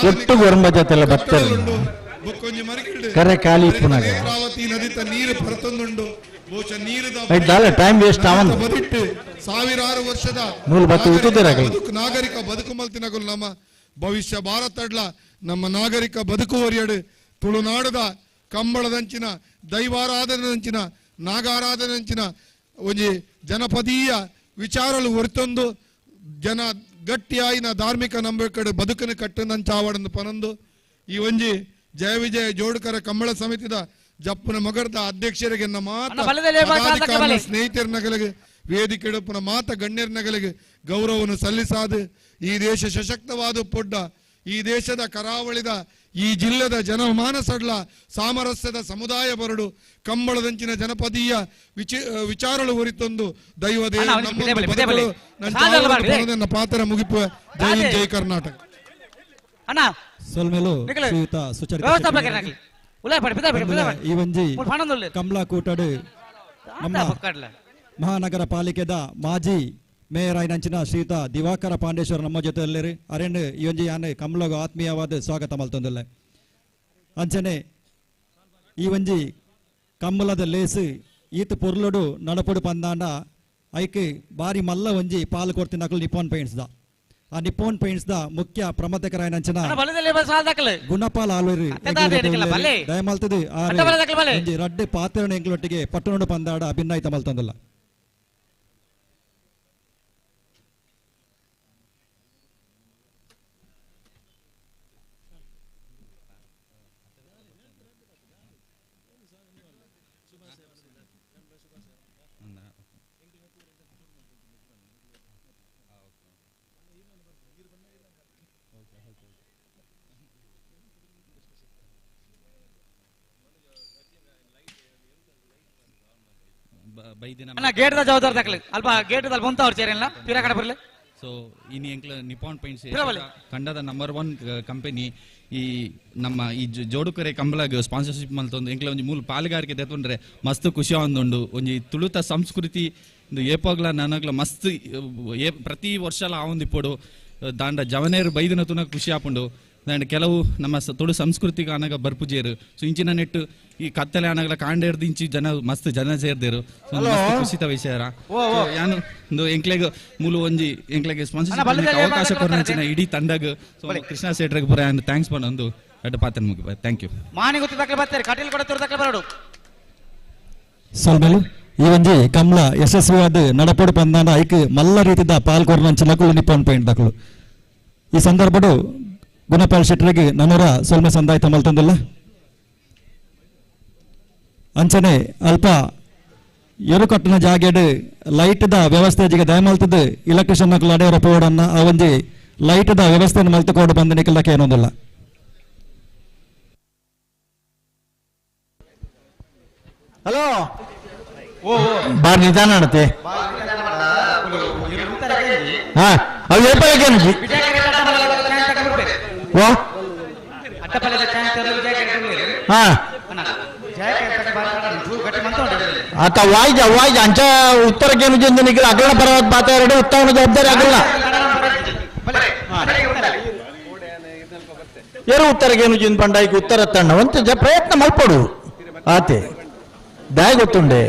ಒಟ್ಟು ಗೊರಂಬ ಜೊತೆಲ್ಲ ಬರ್ತಾರೆ ಕರೆ ಖಾಲಿ ನೇತ್ರಾವತಿ ನದಿತ ನೀರು ಪರತೊಂದುಂಡು ಬಹುಶಃ ನೀರದ ಟೈಮ್ ವೇಸ್ಟ್ ಆವಂದು ಬದಿಟ್ಟು ಸಾವಿರಾರು ವರ್ಷದ ನಾಗರಿಕ ಬದುಕು ಮಲ್ತಿನಗಲು ನಮ್ಮ ಭವಿಷ್ಯ ಭಾರತಡ್ಲ ನಮ್ಮ ನಾಗರಿಕ ಬದುಕುವರಿಯಡು ತುಳುನಾಡದ ಕಂಬಳದಂಚಿನ ದೈವಾರಾಧನೆದಂಚಿನ ನಾಗಾರಾಧನೆಂಚಿನ ಒಂಜಿ ಜನಪದೀಯ ವಿಚಾರಲು ಹೊರತೊಂದು ಜನ ಗಟ್ಟಿಯಾಯಿನ ಧಾರ್ಮಿಕ ನಂಬಿಕೆ ಬದುಕನ್ನು ಕಟ್ಟನಂಚಾವಡನ್ನು ಪನಂದು ಈ ಒಂಜಿ ಜಯ ವಿಜಯ ಜೋಡುಕರ ಕಂಬಳ ಸಮಿತಿದ ಜಪ್ಪನ ಮಗರದ ಅಧ್ಯಕ್ಷರಿಗೆ ಮಾತ ಸ್ನೇಹಿತರ ನಗಲಿಗೆ ವೇದಿಕೆ ಎಡುಪನ ಮಾತ ಗಣ್ಯರ ನಗಲಿಗೆ ಗೌರವವನ್ನು ಸಲ್ಲಿಸಾದು ಈ ದೇಶ ಸಶಕ್ತವಾದ ಪೊಡ್ಡ ಈ ದೇಶದ ಕರಾವಳಿದ ಈ ಜಿಲ್ಲೆದ ಜನಮಾನಸಡ್ಲ ಸಾಮರಸ್ಯದ ಸಮುದಾಯ ಬರಡು ಕಂಬಳದಂಚಿನ ಜನಪದೀಯ ವಿಚಾರಗಳು ಹೊರಿತೊಂದು ದೈವ ದೇವ ಪಾತ್ರ ಮುಗಿಪು ಜೈ ಜೈ ಕರ್ನಾಟಕ ಸೊಲ್ಮೆಲು ಶ್ರೀಯುತ ಸುಚರಿತ ಈ ಒಂಜಿ ಕಮಲಾ ಕೂಟಡು ನಮ್ಮ ಮಹಾನಗರ ಪಾಲಿಕೆದ ಮಾಜಿ ಮೇಯರ್ ಆಯ್ನಂಚಿನ ಶ್ರೀಯುತ ದಿವಾಕರ ಪಾಂಡೇಶ್ವರ ನಮ್ಮ ಜೊತೆಯಲ್ಲಿರಿ ಅರೆಂಡು ಈ ಒಂಜಿ ಯಾನೆ ಕಮಲಗ ಆತ್ಮೀಯವಾದ ಸ್ವಾಗತ ಮಲ್ತೊಂದಿಲ್ಲ ಅಂಚನೆ ಈ ಒಂಜಿ ಕಮ್ಮಲದ ಲೇಸು ಈತ ಪೊರ್ಲುಡು ನಡಪಡು ಪಂದಾಂಡ ಐಕೆ ಬಾರಿ ಮಲ್ಲ ಒಂಜಿ ಪಾಲು ಕೊಡ್ತಿನಕಲು ನಿಪ್ಪೋನ್ ಪೇಂಟ್ಸ್ ದ ಆ ನಿಪ್ಪೋನ್ ಪೇಂಟ್ಸ್ ದ ಮುಖ್ಯ ಪ್ರಮದಕರಾಯನಂಚನ ಗುಣಪಾಲ ಆಲೂರಿ ದಯಮಲ್ತದು ಒಂಜಿ ರಡ್ಡೆ ಪಾತ್ರಣ ಎಂಕ್ಲೊಟ್ಟಿಗೆ ಪಟ್ಟಣೋಡು ಪಂದಾಡ ಭಿನ್ನಾಯ್ತ ಮಲ್ತೊಂದಿಲ್ಲ ಗೇಟ್ ದ ಜವಾಬ್ದಾರಿ ತಕಲಿ ಅಲ್ಪ ಗೇಟ್ ದಲ್ಲಿ ಬಂತ ಅವ್ರ ಸೇರಿಲ್ಲ ಪಿರ ಕಡೆ ಬರಲಿ ಸೊ ಇನಿ ಎಂಕ್ಲ ನಿಪಾನ್ ಪೇಂಟ್ಸ್ ಕಂಡದ ನಂಬರ್ 1 ಕಂಪನಿ ಈ ನಮ್ಮ ಈ ಜೋಡುಕರೆ ಕಂಬಳಗ ಸ್ಪಾನ್ಸರ್ಶಿಪ್ ಮಲ್ತೊಂದು ಎಂಕ್ಲ ಒಂಜಿ ಮೂಲ ಪಾಲುಗಾರಿಕೆ ತೆತ್ತೊಂಡ್ರೆ ಮಸ್ತ್ ಖುಷಿ ಆವೊಂದುಂಡು ಒಂಜಿ ತುಳುತ ಸಂಸ್ಕೃತಿ ಏಪಗ್ಲ ನನಗ್ಲ ಮಸ್ತ್ ಪ್ರತಿ ವರ್ಷಲ ಆವೊಂದಿಪ್ಪೊಡು ದಾಂಡ ಜವನೇರು ಬೈದಿನ ತುನ ಖುಷಿ ಆಪುಂಡು ದಾಂಡ ಕೆಲವು ನಮ್ಮ ತುಳು ಸಂಸ್ಕೃತಿಗ ಆನಾಗ ಬರ್ಪುಜೇರು ಸೊ ಇಂಚಿನ ನೆಟ್ಟು ಈ ಕತ್ತಲೆ ಆನಾಗಲ ಕಾಂಡೇರ್ದು ಇಂಚಿ ಜನ ಮಸ್ತ್ ಜನ ಸೇರ್ದೇರು ಖುಷಿತ ವಿಷಯ ಯಾನು ಒಂದು ಎಂಕ್ಲೆಗ್ ಮೂಲು ಒಂಜಿ ಎಂಕ್ಲೆಗೆ ಸ್ಪಾನ್ಸರ್ಶಿಪ್ ಅವಕಾಶ ಕೊರನಂಚಿನ ಇಡೀ ತಂಡಗ್ ಕೃಷ್ಣ ಸೇಟ್ರಿಗೆ ಪುರ ಥ್ಯಾಂಕ್ಸ್ ಪನ್ನೊಂದು ಅಡ್ಡ ಪಾತ್ರ ಮುಗಿ ಥ್ಯಾಂಕ್ ಯು ಮಾನಿ ಗೊತ್ತು ತಕಲೆ ಬರ್ತಾರೆ ಕಟೀಲ್ ಕೂಡ ತೋರ್ ತಕಲೆ ಬರೋಡು ಸಲ್ಮೇಲು ಈ ಒಂಜಿ ಕಮಲ ಯಶಸ್ವಿಯಾದ ನಡಪಡು ಪಂದಾಂಡ ಐಕ್ ಮಲ್ಲ ರೀತಿದ ಪಾಲ್ಗೊರ್ನಂಚಿನಕಲು ನಿಪ್ಪೋನ್ ಪೇಂಟ್ ದಕಲು ಈ ಸಂದರ್ಭಡು ಗುಣಪಾಲ್ ಶೆಟ್ಟರಿಗೆ ನನ್ನೂರ ಸೊಲ್ಮೆ ಸಂದಾಯ್ತ ಮಲ್ತೊಂದಿಲ್ಲ ಅಂಚನೆ ಅಲ್ಪ ಎರು ಕಟ್ಟನ ಜಾಗೆಡ್ ಲೈಟ್ ದ ವ್ಯವಸ್ಥೆ ಜಿಗೆ ದಯಮಲ್ತದ ಇಲೆಕ್ಟ್ರಿಷನ್ ನಕಲು ಅಡೆಯವರ ಪೋಡನ್ನ ಆ ಒಂಜಿ ಲೈಟ್ ದ ವ್ಯವಸ್ಥೆಯನ್ನು ಮಲ್ತುಕೊಂಡು ಬಂದನಿಕಲ್ಲಕ್ಕೆ ಏನೊಂದಿಲ್ಲ ಹಲೋ ಬಾರ್ ನಿಧಾನ ನಡತೆ ಹಾ ಅವು ಏಪಲ್ಲೇನು ಓ ಹಾ ಆತ ವಾಯ್ಜ ಅಂಚ ಉತ್ತರಕ್ಕೇನು ಜಂದು ನಿಖಿಲ ಅಗಲ ಪರ್ವತ ಪಾತಾರಡು ಉತ್ತಮ ಜವಾಬ್ದಾರಿ ಆಗಲ್ಲ ಎರು ಉತ್ತರಕ್ಕೇನು ಜಂದು ಪಂಡಾಯ್ಕೆ ಉತ್ತರ ತಂಡ ಪ್ರಯತ್ನ ಮಲ್ಪಡು ಆತೆ ದಾಯ ಗೊತ್ತುಂಡೆ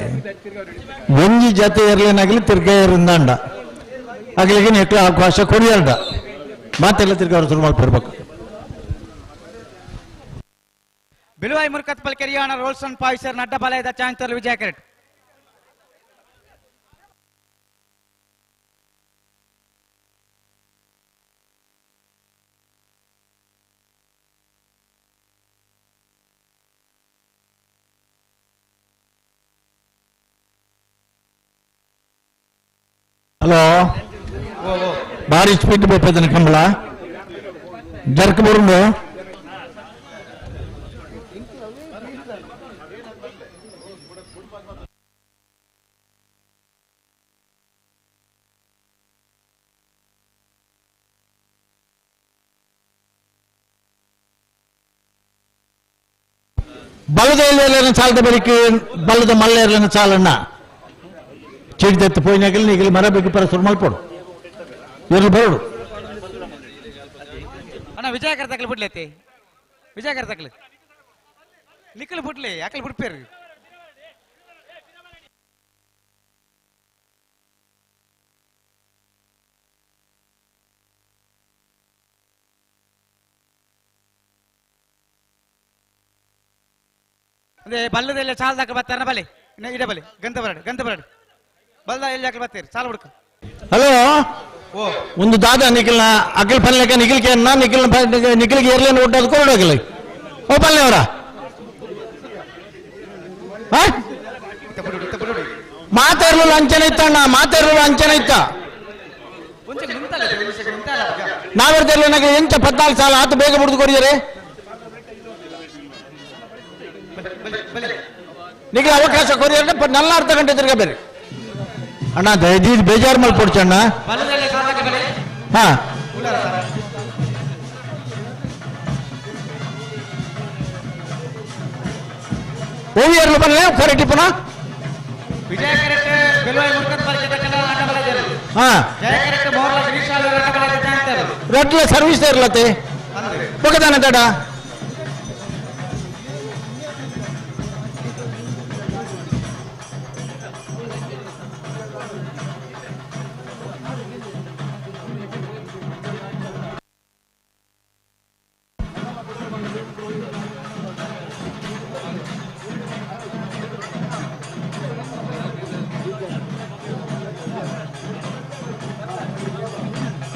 ಒಂಜಿ ಜತೆ ಇರ್ಲೇನಾಗಲಿ ತಿರ್ಗಾ ಇರಿಂದಾಂಡ ಆಗ್ಲಿಗೆ ನೆಕ್ಲ ಅವಕಾಶ ಕೊಡಿಯಲ್ಡ ಮಾತೆಲ್ಲ ತಿರ್ಗಾ ಅವ್ರು ಶುರು ಮಾಡ್ಬಿಡ್ಬೇಕು ಬಿಳುವಾಯಿ ಮುರ್ಕತ್ ಪಲ್ ಕೆರಿಯಾಣ rolls and ಪಾಯ್ಸರ್ Nadda ಬಲಯದ ಚಾಂತರ್ Vijaya ಕೆರೆಟ್ hello ಭಾರಿ ಸ್ಪೀಡ್ ಬೋಪದನ ಕಂಬಳ ಜರ್ಕ ಬರುಂಡು ಬಲದ ಸಾಲದ ಬಳಿಕ ಬಲದ ಮಲ್ಲೇರ್ಲಿನ ಸಾಲನ್ನ ಚೀಟಿದೆತ್ತು ಪೋಯಿನಾಗಲಿ ನೀಗಲಿ ಮರ ಬೇಕು ಪರ ಶುರು ಮಾಡ್ಕೊಡು ಇರ್ಲಿ ಬರೋಡು ಅಣ್ಣ ವಿಜಯ ಕರ್ತಕಲ್ ಬಿಡ್ಲೈತಿ ವಿಜಯ ಕರ್ತಕಲ್ ನಿಕ್ಕಲ್ ಬಿಡ್ಲಿ ಯಾಕಲ್ ಬಿಡ್ಪೇರು ಅದೇ ಬಲ್ಲದೆಲ್ಲ ಸಾಲ ದಾಖಲೆ ಬರ್ತಾರ ಬಲೆ ಇಡ ಬಲೆ ಗಂತ ಬರಡು ಬಲ್ದ ಎಲ್ಲಿ ಹಾಕಿ ಬರ್ತೀರಿ ಸಾಲ ಹುಡುಕ ಹಲೋ ಒಂದು ದಾದ ನಿಖಿಲ್ನ ಅಖಿಲ್ ಪಲ್ಯಕ್ಕೆ ನಿಖಿಲ್ಗೆ ನಿಖಿಲ್ಗೆ ಏರ್ಲೇನು ಒಡ್ಡೋದು ಕೊರಡೋಗಿಲ್ಲ ಓ ಪಲ್ಯವರ ಮಾತಾಡಲು ಅಂಚನೆ ಇತ್ತಣ್ಣ ಮಾತಾಡಲು ಅಂಚನೆ ಇತ್ತ ನಾವಿರ್ತಿರ್ಲಿ ನನಗೆ ಎಂಚ 14 ಸಾಲ ಆತು ಬೇಗ ಬಿಡ್ದು ಕೊಡಿದರೆ ನಿಖಿಲ್ ಅವಕಾಶ ಕೊರಿಯರ್ ನಲ್ಲ ಅರ್ಧ ಗಂಟೆ ತಿರ್ಗಬೇರಿ ಅಣ್ಣ ದಯದೀದ್ ಬೇಜಾರು ಮಲ್ಪೊಡ್ಚಣ್ಣ ಹಾ ಓವಿಯರ್ಲು ಬರಲೇ ಕೊರಟಿ ಪುನಃ ವಿಜಯ ಕೆರೆಟ್ ಬೆಲವಾಯಿ ಮುರ್ಕತ್ ಪರಿಚಯ ಆಟ ಬಲದರು ಹಾ ಜಯಕರಕ್ಕೆ ಮೋರ್ಲ ಶ್ರೀಶಾಲ ಆಟ ಬಲದ ಚಾಂತರು ರಟ್ಲ ಸರ್ವಿಸ್ ಇರ್ಲತ್ತೆ ಬಗದಾನ ತಡ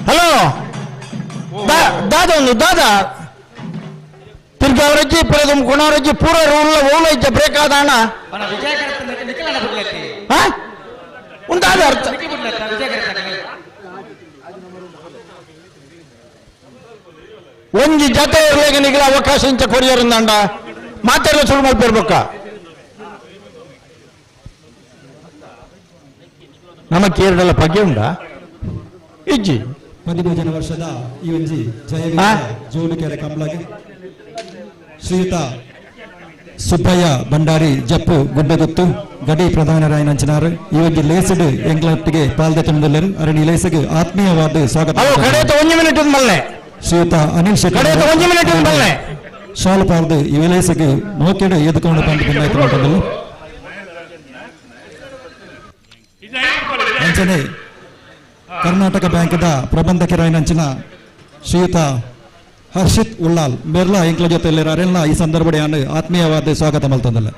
ಹಲೋ ದಾದ ಒಂದು ದಾದ ತಿರ್ಗಿ ಅವರಜ್ಜಿ ಪುರದ ಕೊಣವರಜ್ಜಿ ಪೂರ ರೂಲ್ ಓಲ ಇಜ್ಜ ಬ್ರೇಕ್ ಆದ ಅಣ್ಣ ವಿಜಯಕರಕ್ಕೆ ನಿಖಿಲನ ಬಿಡ್ಲತ್ತಿ ಹಾ ಉಂಟಾದ ಅರ್ಥ ನಿಖಿ ಬಿಡ್ಲತ್ತ ವಿಜಯಕರಕ್ಕೆ ಒಂಜಿ ಜತೆ ಇರ್ಲಿಕ್ಕೆ ನಿಖಿಲ ಅವಕಾಶ ಇಂಚ ಕೊರಿಯರಿಂದಂಡ ಮಾತೆಲ್ಲ ಸುಳ್ಳು ಮಾಡ್ಬಿರ್ಬೇಕ ನಮ್ಮ ಕೇರಳ ಬಗ್ಗೆ ಉಂಟಾ ಇಜ್ಜಿ 15 ವರ್ಷದ ಈ ಒಂಜಿ ಜಯವಿಜಯ ಜೋಡುಕೆರೆ ಕಂಬಳಗೆ ಶ್ರೀಯುತ ಸುಬ್ಬಯ್ಯ ಭಂಡಾರಿ ಜಪ್ಪು ಗುಡ್ಡಗುತ್ತು ಗಡಿ ಪ್ರಧಾನರಾಯನಂಚಿನಾರು ಈ ಒಂದು ಲೇಸಡ್ ಎಂಗ್ಲಟ್ಟಿಗೆ ಪಾಲ್ದೆತ್ತುಂಡಲ್ಲರು ಅರಣಿ ಲೇಸಗೆ ಆತ್ಮೀಯವಾದ ಸ್ವಾಗತ ಶ್ರೀಯುತ ಅನಿಲ್ ಶೆಟ್ಟಿ ಶಾಲು ಪಾಲ್ದು ಈ ಲೇಸಗೆ ನೋಕೆಡು ಎದುಕೊಂಡು ಬಂದು ಬಂದಾಯ್ತು ಅಂಚನೆ ಕರ್ನಾಟಕ ಬ್ಯಾಂಕ್ದ ಪ್ರಬಂಧಕರಾಯನಂಚಿನ ಶ್ರೀಯುತ ಹರ್ಷಿತ್ ಉಳ್ಳಾಲ್ ಬೆರ್ಲಾ ಎಂಕ್ಲ ಜೊತೆಯಲ್ಲಿ ಅರೆಲ್ಲ ಈ ಸಂದರ್ಭದಲ್ಲಿ ಆತ್ಮೀಯವಾದ ಸ್ವಾಗತ ಮಲ್ತಂದಲ್ಲ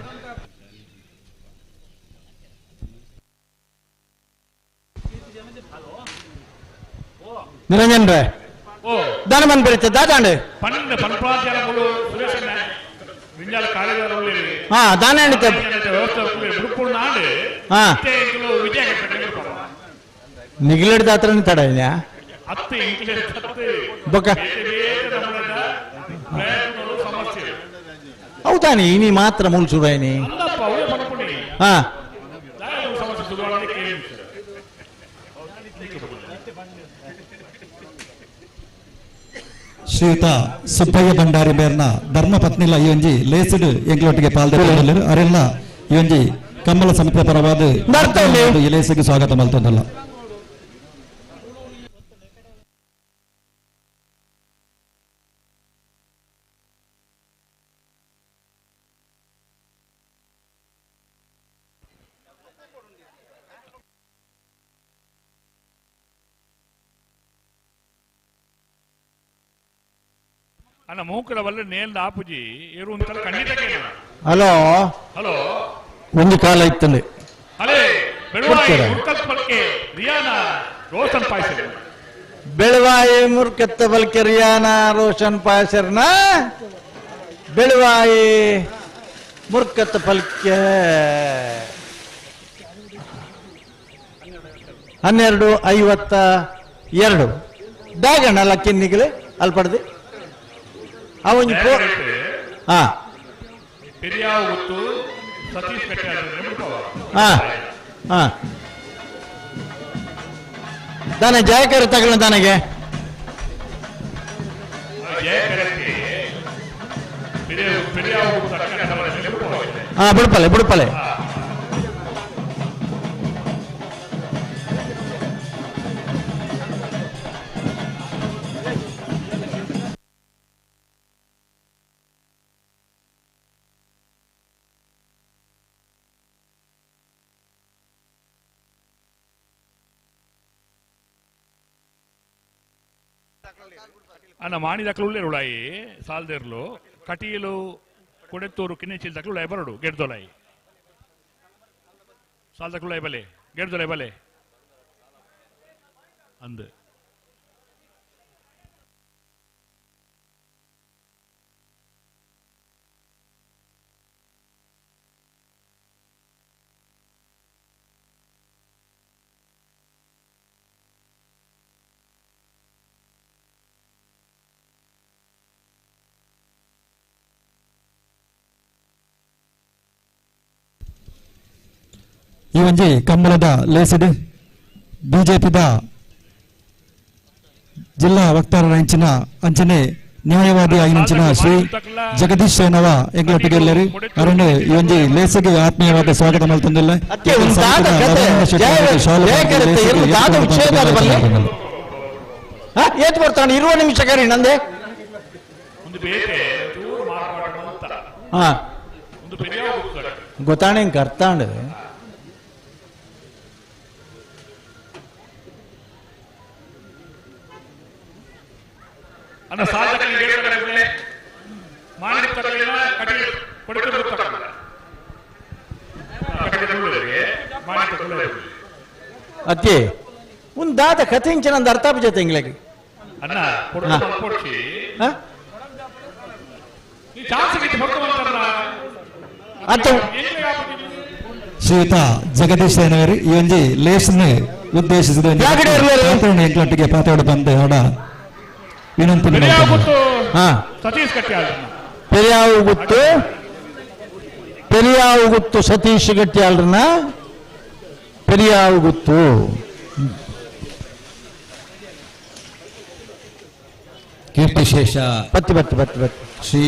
ನಿರಂಜನ್ ರೇ ದಾನಮನ್ ಬೆಳಿತ ದಾದಾಂಡ್ ಹಾ ದಾನ ಹಾ ನಿಗಿಲಿಡ್ದ ಹತ್ರ ತಡ ಇದೆಯಾ ಬೊಕ್ಕ ಹೌದಾನಿ ನೀ ಮಾತ್ರ ಮೂಲ ಸುಡಾಯಿನಿ ಹಾ ಶ್ರೀಯುತ ಸುಬ್ಬಯ್ಯ ಭಂಡಾರಿ ಬೇರ್ನ ಧರ್ಮ ಪತ್ನಿಲ ಈ ಒಂಜಿ ಲೇಸಿಡ್ ಎಂಗ್ಲೊಟ್ಟಿಗೆ ಪಾಲ್ದೆಲ್ಲರು ಅರೆಲ್ಲ ಈ ಒಂಜಿ ಕಂಬಳ ಸಮಿತಿಯ ಪರವಾದ ಈ ಲೇಸಿಗೆ ಸ್ವಾಗತ ಮಲ್ತಂದಲ್ಲ ಅಣ್ಣ ಮೂಕಲ ವಲ್ಲ ನೇಲ್ದ ಆಪುಜಿ ಏರು ಅಂತ ಖಂಡಿತ ಕೇಳಿ ಹಲೋ ಹಲೋ ಒಂದು ಕಾಲ ಇತ್ತಂದೆ ಅಲೇ ಬೆಳವಾಯಿ ಮುರ್ಕತ್ ಪಲ್ಕೆ ರಿಯಾನಾ ರೋಷನ್ ಪಾಯ್ಸರ್ ಬೆಳವಾಯಿ ಮುರ್ಕತ್ ಪಲ್ಕೆ ರಿಯಾನಾ ರೋಷನ್ ಪಾಯ್ಸರ್ನ ಬೆಳವಾಯಿ ಮುರ್ಕತ್ ಪಲ್ಕೆ 12:52 ದಾಗಣ್ಣ ಲಕ್ಕಿನ್ನಿಗಲೆ ಅಲ್ಪಡ್ದು ಅವನ್ ಹಾ ಪೆರಿಯಾವ್ ಗೊತ್ತು ಸತೀಶ್ ಕಟ್ಟೆ ಹಾ ಹಾ ದಾನ ಜಯಕರ ತಗೊಳ್ಳ ದಾನಗೆ ಹಾ ಬಿಡ್ಪಲೆ ಬಿಡ್ಪಲೆ ಅಣ್ಣ ಮಾಣಿದಕ್ಲುಳ್ಳೇ ರುಳಾಯಿ ಸಾಲ್ದೇರ್ಲು ಕಟೀಲು ಕೊಡೆತ್ತೂರು ಕಿನ್ನೆಚಿಲ್ ದಕ್ಲುಳಾಯಿ ಬರಡು ಗೆಡ್ದೊಲಾಯಿ ಸಾಲ್ ದಕ್ಲುಳಾಯಿ ಬಲೆ ಗೆಡ್ದೊಲಾಯಿ ಬಲೆ ಅಂದು ಈ ಒಂಜಿ ಕಂಬಳದ ಲೇಸಿಡ್ ಬಿಜೆಪಿದ ಜಿಲ್ಲಾ ವಕ್ತಾರರ ಅಂಚಿನ ಅಂಚನೆ ನ್ಯಾಯವಾದಿ ಆಗಿನ ಶ್ರೀ ಜಗದೀಶ್ ಸೇನವ ಎಂಗ್ಲೊಟ್ಟಿಗೆಲ್ಲರು ಅರಣ್ಯ ಈ ಒಂದು ಲೇಸಿಗೆ ಆತ್ಮೀಯವಾದ ಸ್ವಾಗತ ಮಲ್ತಂದಿಲ್ಲ ಏತ್ ಬರ್ತಾನೆ ಇರುವ ನಿಮಿಷ ಕರಿ ನಂದೆ ಗೊತ್ತಾಣೆ ಹಿಂಗೆ ಅರ್ಥಾಂಡ್ ಅನ್ನ ಸಾಧಕರಿಗೆ ಹೇಳ್ತಾರೆ ಮಾಡಿ ತಗೊಳ್ಳಿಲ್ಲ ಕಟಿ ಕೊಡ್ಕೊಂಡು ತಗೊಳ್ಳ ಮಾಡಿ ತಗೊಳ್ಳ ಅತ್ತೆ ಒಂದು ದಾದ ಕಥೆ ಇಂಚ ನಂದು ಅರ್ಥ ಜೊತೆ ಇಂಗ್ಲಾಗಿ ಅನ್ನ ಕೊಡ್ಸಿ ಈ ಚಾನ್ಸ್ ಗಿಟ್ಟು ಹೊರಕೊಂತಾರಲ್ಲ ಅತ್ತು ಶ್ರೀಯುತ ಜಗದೀಶ್ ಸೇನವರು ಈ ಒಂದು ಲೇಸ್ನ ಉದ್ದೇಶಿಸಿದ ಎಂಟ್ಲೊಟ್ಟಿಗೆ ಪಾತಾಡ ಬಂದು ಆಡ ವಿನಂತಿ ಸತೀಶ್ ಗಟ್ಯಾಳ ಪೆರಿಯಾವುಗುತ್ತು ಸತೀಶ್ ಗಟ್ಯಾಳ್ರನ್ನ ಪೆರಿಯಾವುಗುತ್ತು ಕೀರ್ತಿಶೇಷ ಬತ್ತಿ ಶ್ರೀ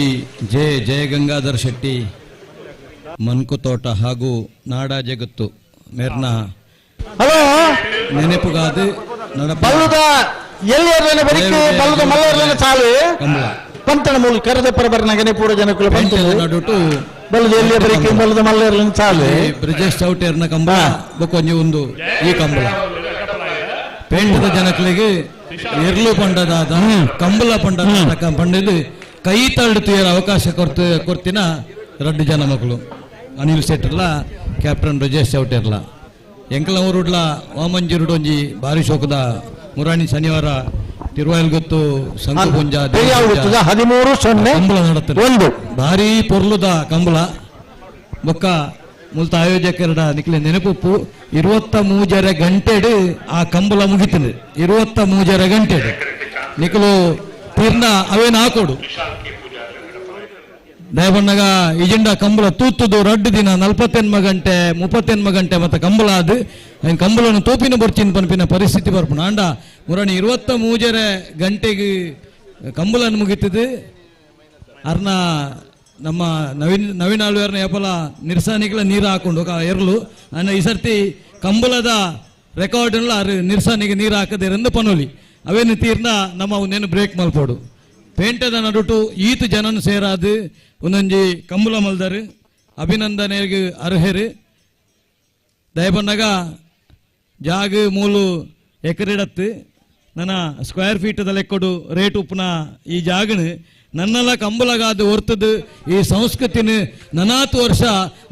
ಜಯಗಂಗಾಧರ ಶೆಟ್ಟಿ ಮನ್ಕುತೋಟ ಹಾಗೂ ನಾಡ ಜಗತ್ತು ಮೇರ್ನ ನೆನಪುಗಾದು ಬಲ್ಲುದ ಎಲ್ಲಿಯರ್ಲನೆ ಬರಿಕೆ ಬಲ್ಲುದ ಮಲ್ಲರ್ಲನೆ ಚಾಲು ಪಂತನ ಮೂಲ ಕರೆದ ಪರಬರ್ನ ನೆನಪುಡ ಜನಕುಲ ಪಂತನ ನಡುಟು ಬಲ್ಲುದ ಎಲ್ಲಿಯ ಬರಿಕೆ ಬಲ್ಲುದ ಮಲ್ಲರ್ಲನೆ ಚಾಲು ಬ್ರಿಜೇಶ್ ಚೌಟೇರ್ನ ಕಂಬಳ ಬೊಕೊಂಜಿ ಒಂದು ಈ ಕಂಬಳ ಪೇಂಟದ ಜನಕಲಿಗೆ ಎರ್ಲು ಪಂಡದಾದ ಕಂಬಳ ಪಂಡದ ಪಂಡದು ಕೈ ತಳ್ಳು ತುಯರ ಅವಕಾಶ ಕೊರ್ತಿನ ರಡ್ಡು ಜನ ಮಕ್ಕಳು ಅನಿಲ್ ಶೆಟ್ಟರ್ಲ ಕ್ಯಾಪ್ಟನ್ ಬ್ರಿಜೇಶ್ ಚೌಟೇರ್ಲ ಎಂಕಲ ಊರುಡ್ಲ ವಾಮಂಜಿರುಡು ಒಂಜಿ ಭಾರಿ ಶೋಕದ ಮುರಾಣಿ ಶನಿವಾರ ತಿರುವಾಯಲ್ಗೊತ್ತು ಸಂಕುಪುಂಜ 13-0 ಕಂಬಳ ನಡತ್ತಾರೆ ಭಾರಿ ಪೊರ್ಲುದ ಕಂಬಳ ಬೊಕ್ಕ ಮುಲ್ತ ಆಯೋಜಕರ ನಿಕ್ಲೆ ನೆನಪುಪ್ಪು 23 ಗಂಟೆಡು ಆ ಕಂಬಳ ಮುಗಿತದೆ 23 ಗಂಟೆಡು ನಿಖಲು ತೀರ್ನ ಅವೇನು ಹಾಕೋಡು ದಯಬಣ್ಣಗ ಇಜೆಂಡ ಕಂಬಳ ತೂತುದು ರಡ್ಡು ದಿನ 48 ಗಂಟೆ 38 ಗಂಟೆ ಮತ್ತೆ ಕಂಬಳ ಅದು ಕಂಬಳನ್ನು ತೂಪಿನ ಬರ್ಚಿನ ಪನ್ಪಿನ ಪರಿಸ್ಥಿತಿ ಬರ್ಪುಣ ಅಂಡ ಮುರಣಿ 23 ಗಂಟೆಗೆ ಕಂಬಳನ್ನು ಮುಗಿತದೆ ಅರ್ನ ನಮ್ಮ ನವೀನ್ ಆಳ್ವೇರ್ನ ಏಪಲ ನಿರ್ಸಾನಿಗಳ ನೀರು ಹಾಕೊಂಡು ಎರಲು ಅನ್ನ ಈ ಸರ್ತಿ ಕಂಬಳದ ರೆಕಾರ್ಡ್ ಎಲ್ಲ ನಿರ್ಸಾನಿಗೆ ನೀರು ಹಾಕದೆ ಎಂದು ಪನೋಲಿ ಅವೇನು ತೀರ್ನ ನಮ್ಮ ಅವನೇನು ಬ್ರೇಕ್ ಮಲ್ಪೋಡು ಪೇಂಟದ ನಡುಟು ಈತು ಜನನು ಸೇರಾದು ಒಂದೊಂಜಿ ಕಂಬಳ ಮಲ್ದರು ಅಭಿನಂದನೆಗೆ ಅರ್ಹರು ದಯಬಣ್ಣಗ ಜಾಗ ಮೂಲು ಎಕರೆಡತ್ತು ನನ್ನ ಸ್ಕ್ವೇರ್ ಫೀಟದ ಲೆಕ್ಕಡು ರೇಟ್ ಉಪ್ಪುನ ಈ ಜಾಗನು ನನ್ನೆಲ್ಲ ಕಂಬಳಗಾದ ಹೊರ್ತದು ಈ ಸಂಸ್ಕೃತಿನ ನನಾತು ವರ್ಷ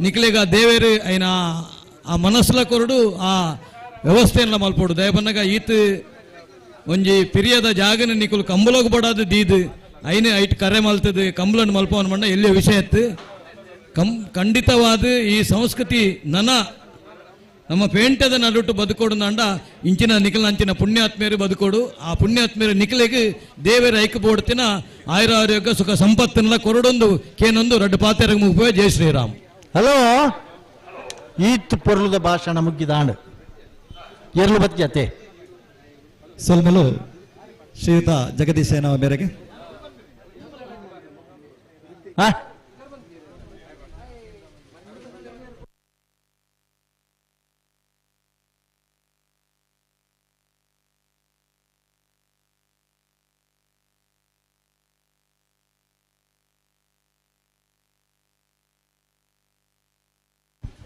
ನಿಕ್ಲೆಗ ದೇವೇರು ಐನ ಆ ಮನಸ್ಸುಲ ಕೊರಡು ಆ ವ್ಯವಸ್ಥೆಯನ್ನ ಮಲ್ಪೋಡು ದಯಬಣ್ಣಗ ಈತು ಒಂಜಿ ಪಿರಿಯದ ಜಾಗನ ನಿಕುಲು ಕಂಬಳಗ ಬಡಾದು ದೀದು ಐನೆ ಐಟ್ ಕರೆ ಮಲ್ತದು ಕಂಬಳನ್ನು ಮಲ್ಪವನ್ ಮಣ್ಣ ಎಲ್ಲಿಯ ವಿಷಯ ಎತ್ತು ಖಂಡಿತವಾದ ಈ ಸಂಸ್ಕೃತಿ ನಮ್ಮ ಪೇಂಟದ ನಡುಟು ಬದುಕೋಡು ನಂಡ ಇಂಚಿನ ನಿಖಲ್ ಅಂಚಿನ ಪುಣ್ಯಾತ್ಮೇರು ಬದುಕೋಡು ಆ ಪುಣ್ಯಾತ್ಮೇರು ನಿಖಲೆಗೆ ದೇವರ ಐಕ್ಯ ಬೋಡ್ತಿನ ಆಯುರಾರೋಗ್ಯ ಸುಖ ಸಂಪತ್ತಿನ ಕೊರಡೊಂದು ಕೇನೊಂದು ರಡ್ಡು ಪಾತೆರಗೆ ಮುಗಿಪೋಯ್ ಜೈ ಶ್ರೀರಾಮ್. ಹಲೋ ಈತ್ ಪೊರ್ಲುದ ಭಾಷಣ ಮುಗಿದಾಂಡ್ ಎರ್ಲು ಬತ್ಯತೆ ಸೊಲ್ಮೆಲು ಶ್ರೀಯುತ ಜಗದೀಶ್ ಸೇನವ ಮೇರೆಗೆ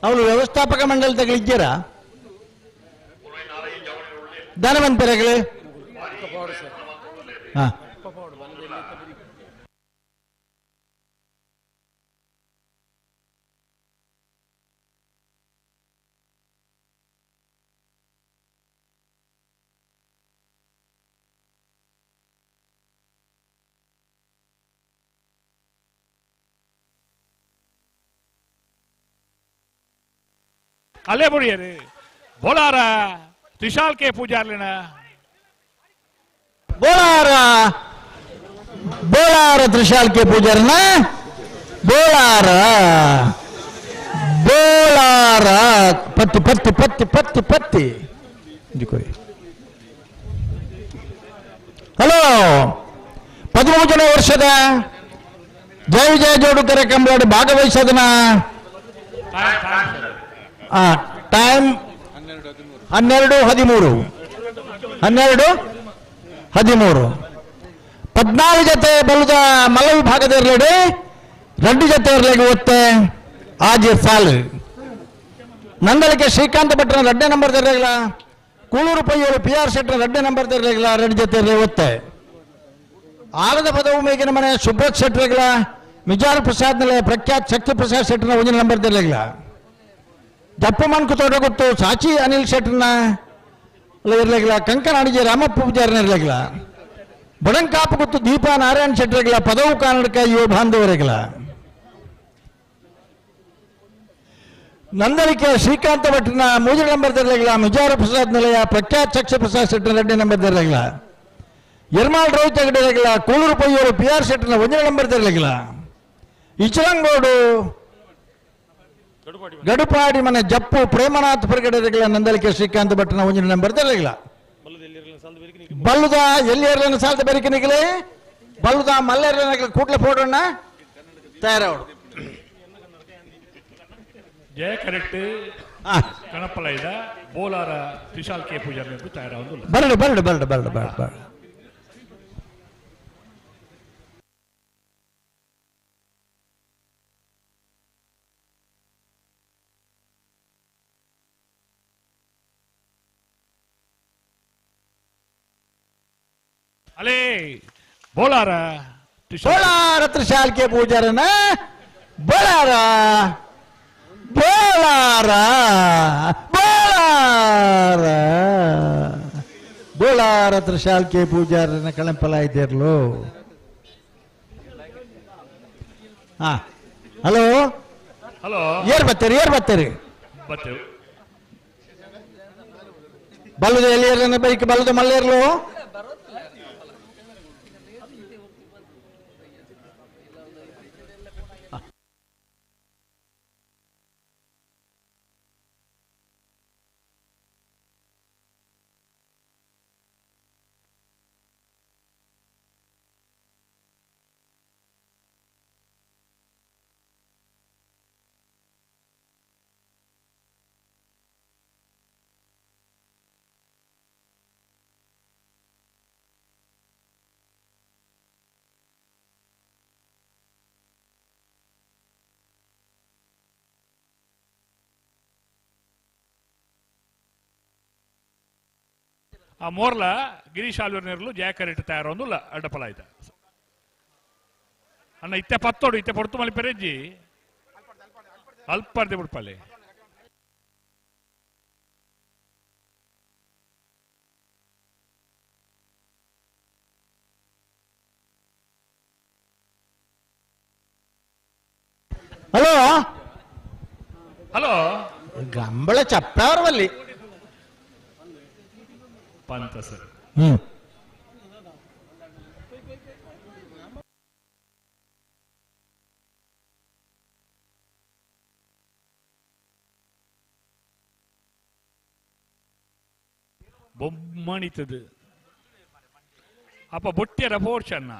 ಅವಳು ವ್ಯವಸ್ಥಾಪಕ ಮಂಡಳಿ ಧನವಂತರಗಳು ಅಲ್ಲೇ ಬುಡಿಯರು ಬೋಲಾರ ತ್ರಿಶಾಲ್ ಕೆ ಪೂಜಾರ್ಲಿನ ಬೋಲಾರ ತ್ರಿಶಾಲ್ ಕೆ ಪೂಜಾರನ ಬೋಲಾರ ಪತ್ತಿ ಪತ್ತಿ ಪತ್ತಿ ಪತ್ತಿ ಪತ್ತಿ ಹಲೋ 13ನೇ ವರ್ಷದ ಜಯ ವಿಜಯ ಜೋಡುಕರೆ ಕಂಬಳ ಭಾಗವಹಿಸೋದನ್ನ ಟೈಮ್ 12:13 14 ಜೊತೆ ಬಲ್ಲದ ಮಲ್ಲ ವಿಭಾಗದ ಇರಲಿ 2 ಜೊತೆ ಇರಲಿಗೆ ಒತ್ತೆ ಆಜಿ ಸಾಲು ನಂದಳಿಕೆ ಶ್ರೀಕಾಂತ ಭಟ್ರ 2ನೇ ನಂಬರ್ ಇರಲಿಲ್ಲ ಕೂಳೂರು ಪಯ್ಯೂರು PR ಶೆಟ್ರ 2ನೇ ನಂಬರ್ ಇರಲಿಲ್ಲ 2 ಜೊತೆ ಇರಲಿ ಒತ್ತೆ ಆಲದ ಪದವು ಮೇಗಿನ ಮನೆ ಸುಬ್ರತ್ ಶೆಟ್ರಿಗಳ ಮಿಜಾರ್ ಪ್ರಸಾದ್ ನಿಲಯ ಪ್ರಖ್ಯಾತ್ ಶಕ್ತಿ ಪ್ರಸಾದ್ ಶೆಟ್ರನ 1ನೇ ನಂಬರ್ ಇರಲಿಲ್ಲ ಜಪ್ಪಮನ್ಕು ತೋಟಗುತ್ತು ಸಾಚಿ ಅನಿಲ್ ಶೆಟ್ರನ ಇರಲಿಲ್ಲ ಕಂಕನ ಅಣಿಜಿ ರಾಮಪ್ಪ ಪೂಜಾರನ ಇರಲಿಲ್ಲ ಬಡಂಕಾಪು ಗುತ್ತು ದೀಪಾ ನಾರಾಯಣ್ ಶೆಟ್ರಿಗಳ ಪದವು ಕನ್ನಡಕ ಯುವ ಬಾಂಧವರಿಗಳ ನಂದಳಿಕೆ ಶ್ರೀಕಾಂತ ಭಟ್ರನ 3ನೇ ನಂಬರ್ ಇರಲಿಲ್ಲ ಮಿಜಾರ ಪ್ರಸಾದ್ ನಿಲಯ ಪ್ರಖ್ಯಾತ್ ಶಕ್ತಿ ಪ್ರಸಾದ್ ಶೆಟ್ರನ 2ನೇ ನಂಬರ್ ಇರಲಿಲ್ಲ ಯರ್ಮಾಳ್ ರೋಹಿತ್ ಹೆಗಡೆಗಿಲ್ಲ ಕೂಳೂರು ಪಯ್ಯೂರು PR ಶೆಟ್ರನ 1ನೇ ನಂಬರ್ ಇರಲಿಲ್ಲ ಇಚಲಂಗೋಡು ಗಡುಪಾಡಿ ಮನೆ ಜಪ್ಪು ಪ್ರೇಮನಾಥ್ ಪರಗಡೆಗಿಲ್ಲ ನಂದಳಿಕೆ ಶ್ರೀಕಾಂತ ಭಟ್ರನ 1ನೇ ನಂಬರ್ ಇರಲಿಲ್ಲ ಬಲ್ಲುದ ಎಲ್ಲಿ ಇರಲಿನ ಸಾಲದ ಬೆರಿಕನಿಗಲೇ ಬಲ್ಲುದ ಮಲ್ಲೇರ್ಲ ಕೂಟ್ಲೆ ಪೋಡೋಣ ತಯಾರವಡು ಜಯ ಕರೆಕ್ಟ್ ಕಣಪಲೈದ ಬೋಲಾರ ತ್ರಿಶಾಲ್ ಕೆ ಪೂಜಾರ ತಯಾರಾಗುದು ಬರಡು ಅಲೇ ಬೋಲಾರ ತ್ರಿಶಾಲ್ ಕೆ ಪೂಜಾರನ ಬೋಲಾರ ತ್ರಿಶಾಲ್ ಕೆ ಪೂಜಾರನ ಕಳಂಪಲ ಇದ್ದೀರ್ಲು ಹಲೋ ಏರ್ ಬತ್ತೇರಿ ಬಲ್ಲುದ ಎಲ್ಲಿ ಬೈಕ್ ಬಲ್ಲುದ ಮಲ್ಲೇರ್ಲು ಆ ಮೋರ್ಲ ಗಿರೀಶ್ ಆಲ್ವರ್ನೇರ್ಲು ಜಯ ಕರೆಕ್ಟ್ ತಯಾರೊಂದು ಅಡ್ಡಪಲ ಆಯ್ತ ಅಣ್ಣ ಇತ್ತೆ ಪತ್ತೋಡು ಇತ್ತೆ ಪೊರ್ತು ಮಲಿ ಪೆರೆಜ್ಜಿ ಅಲ್ಪರ್ದೆ ಬಿಡ್ಪಲ್ಲಿ ಹಲೋ ಗಂಬಳ ಚಪ್ಪವಲ್ಲಿ ಪಂತ ಸರ್ ಬೊಮ್ಮಣಿತದು ಅಪ್ಪ ಬೊಟ್ಟೆರ ಪೋರ್ಚನ್ನ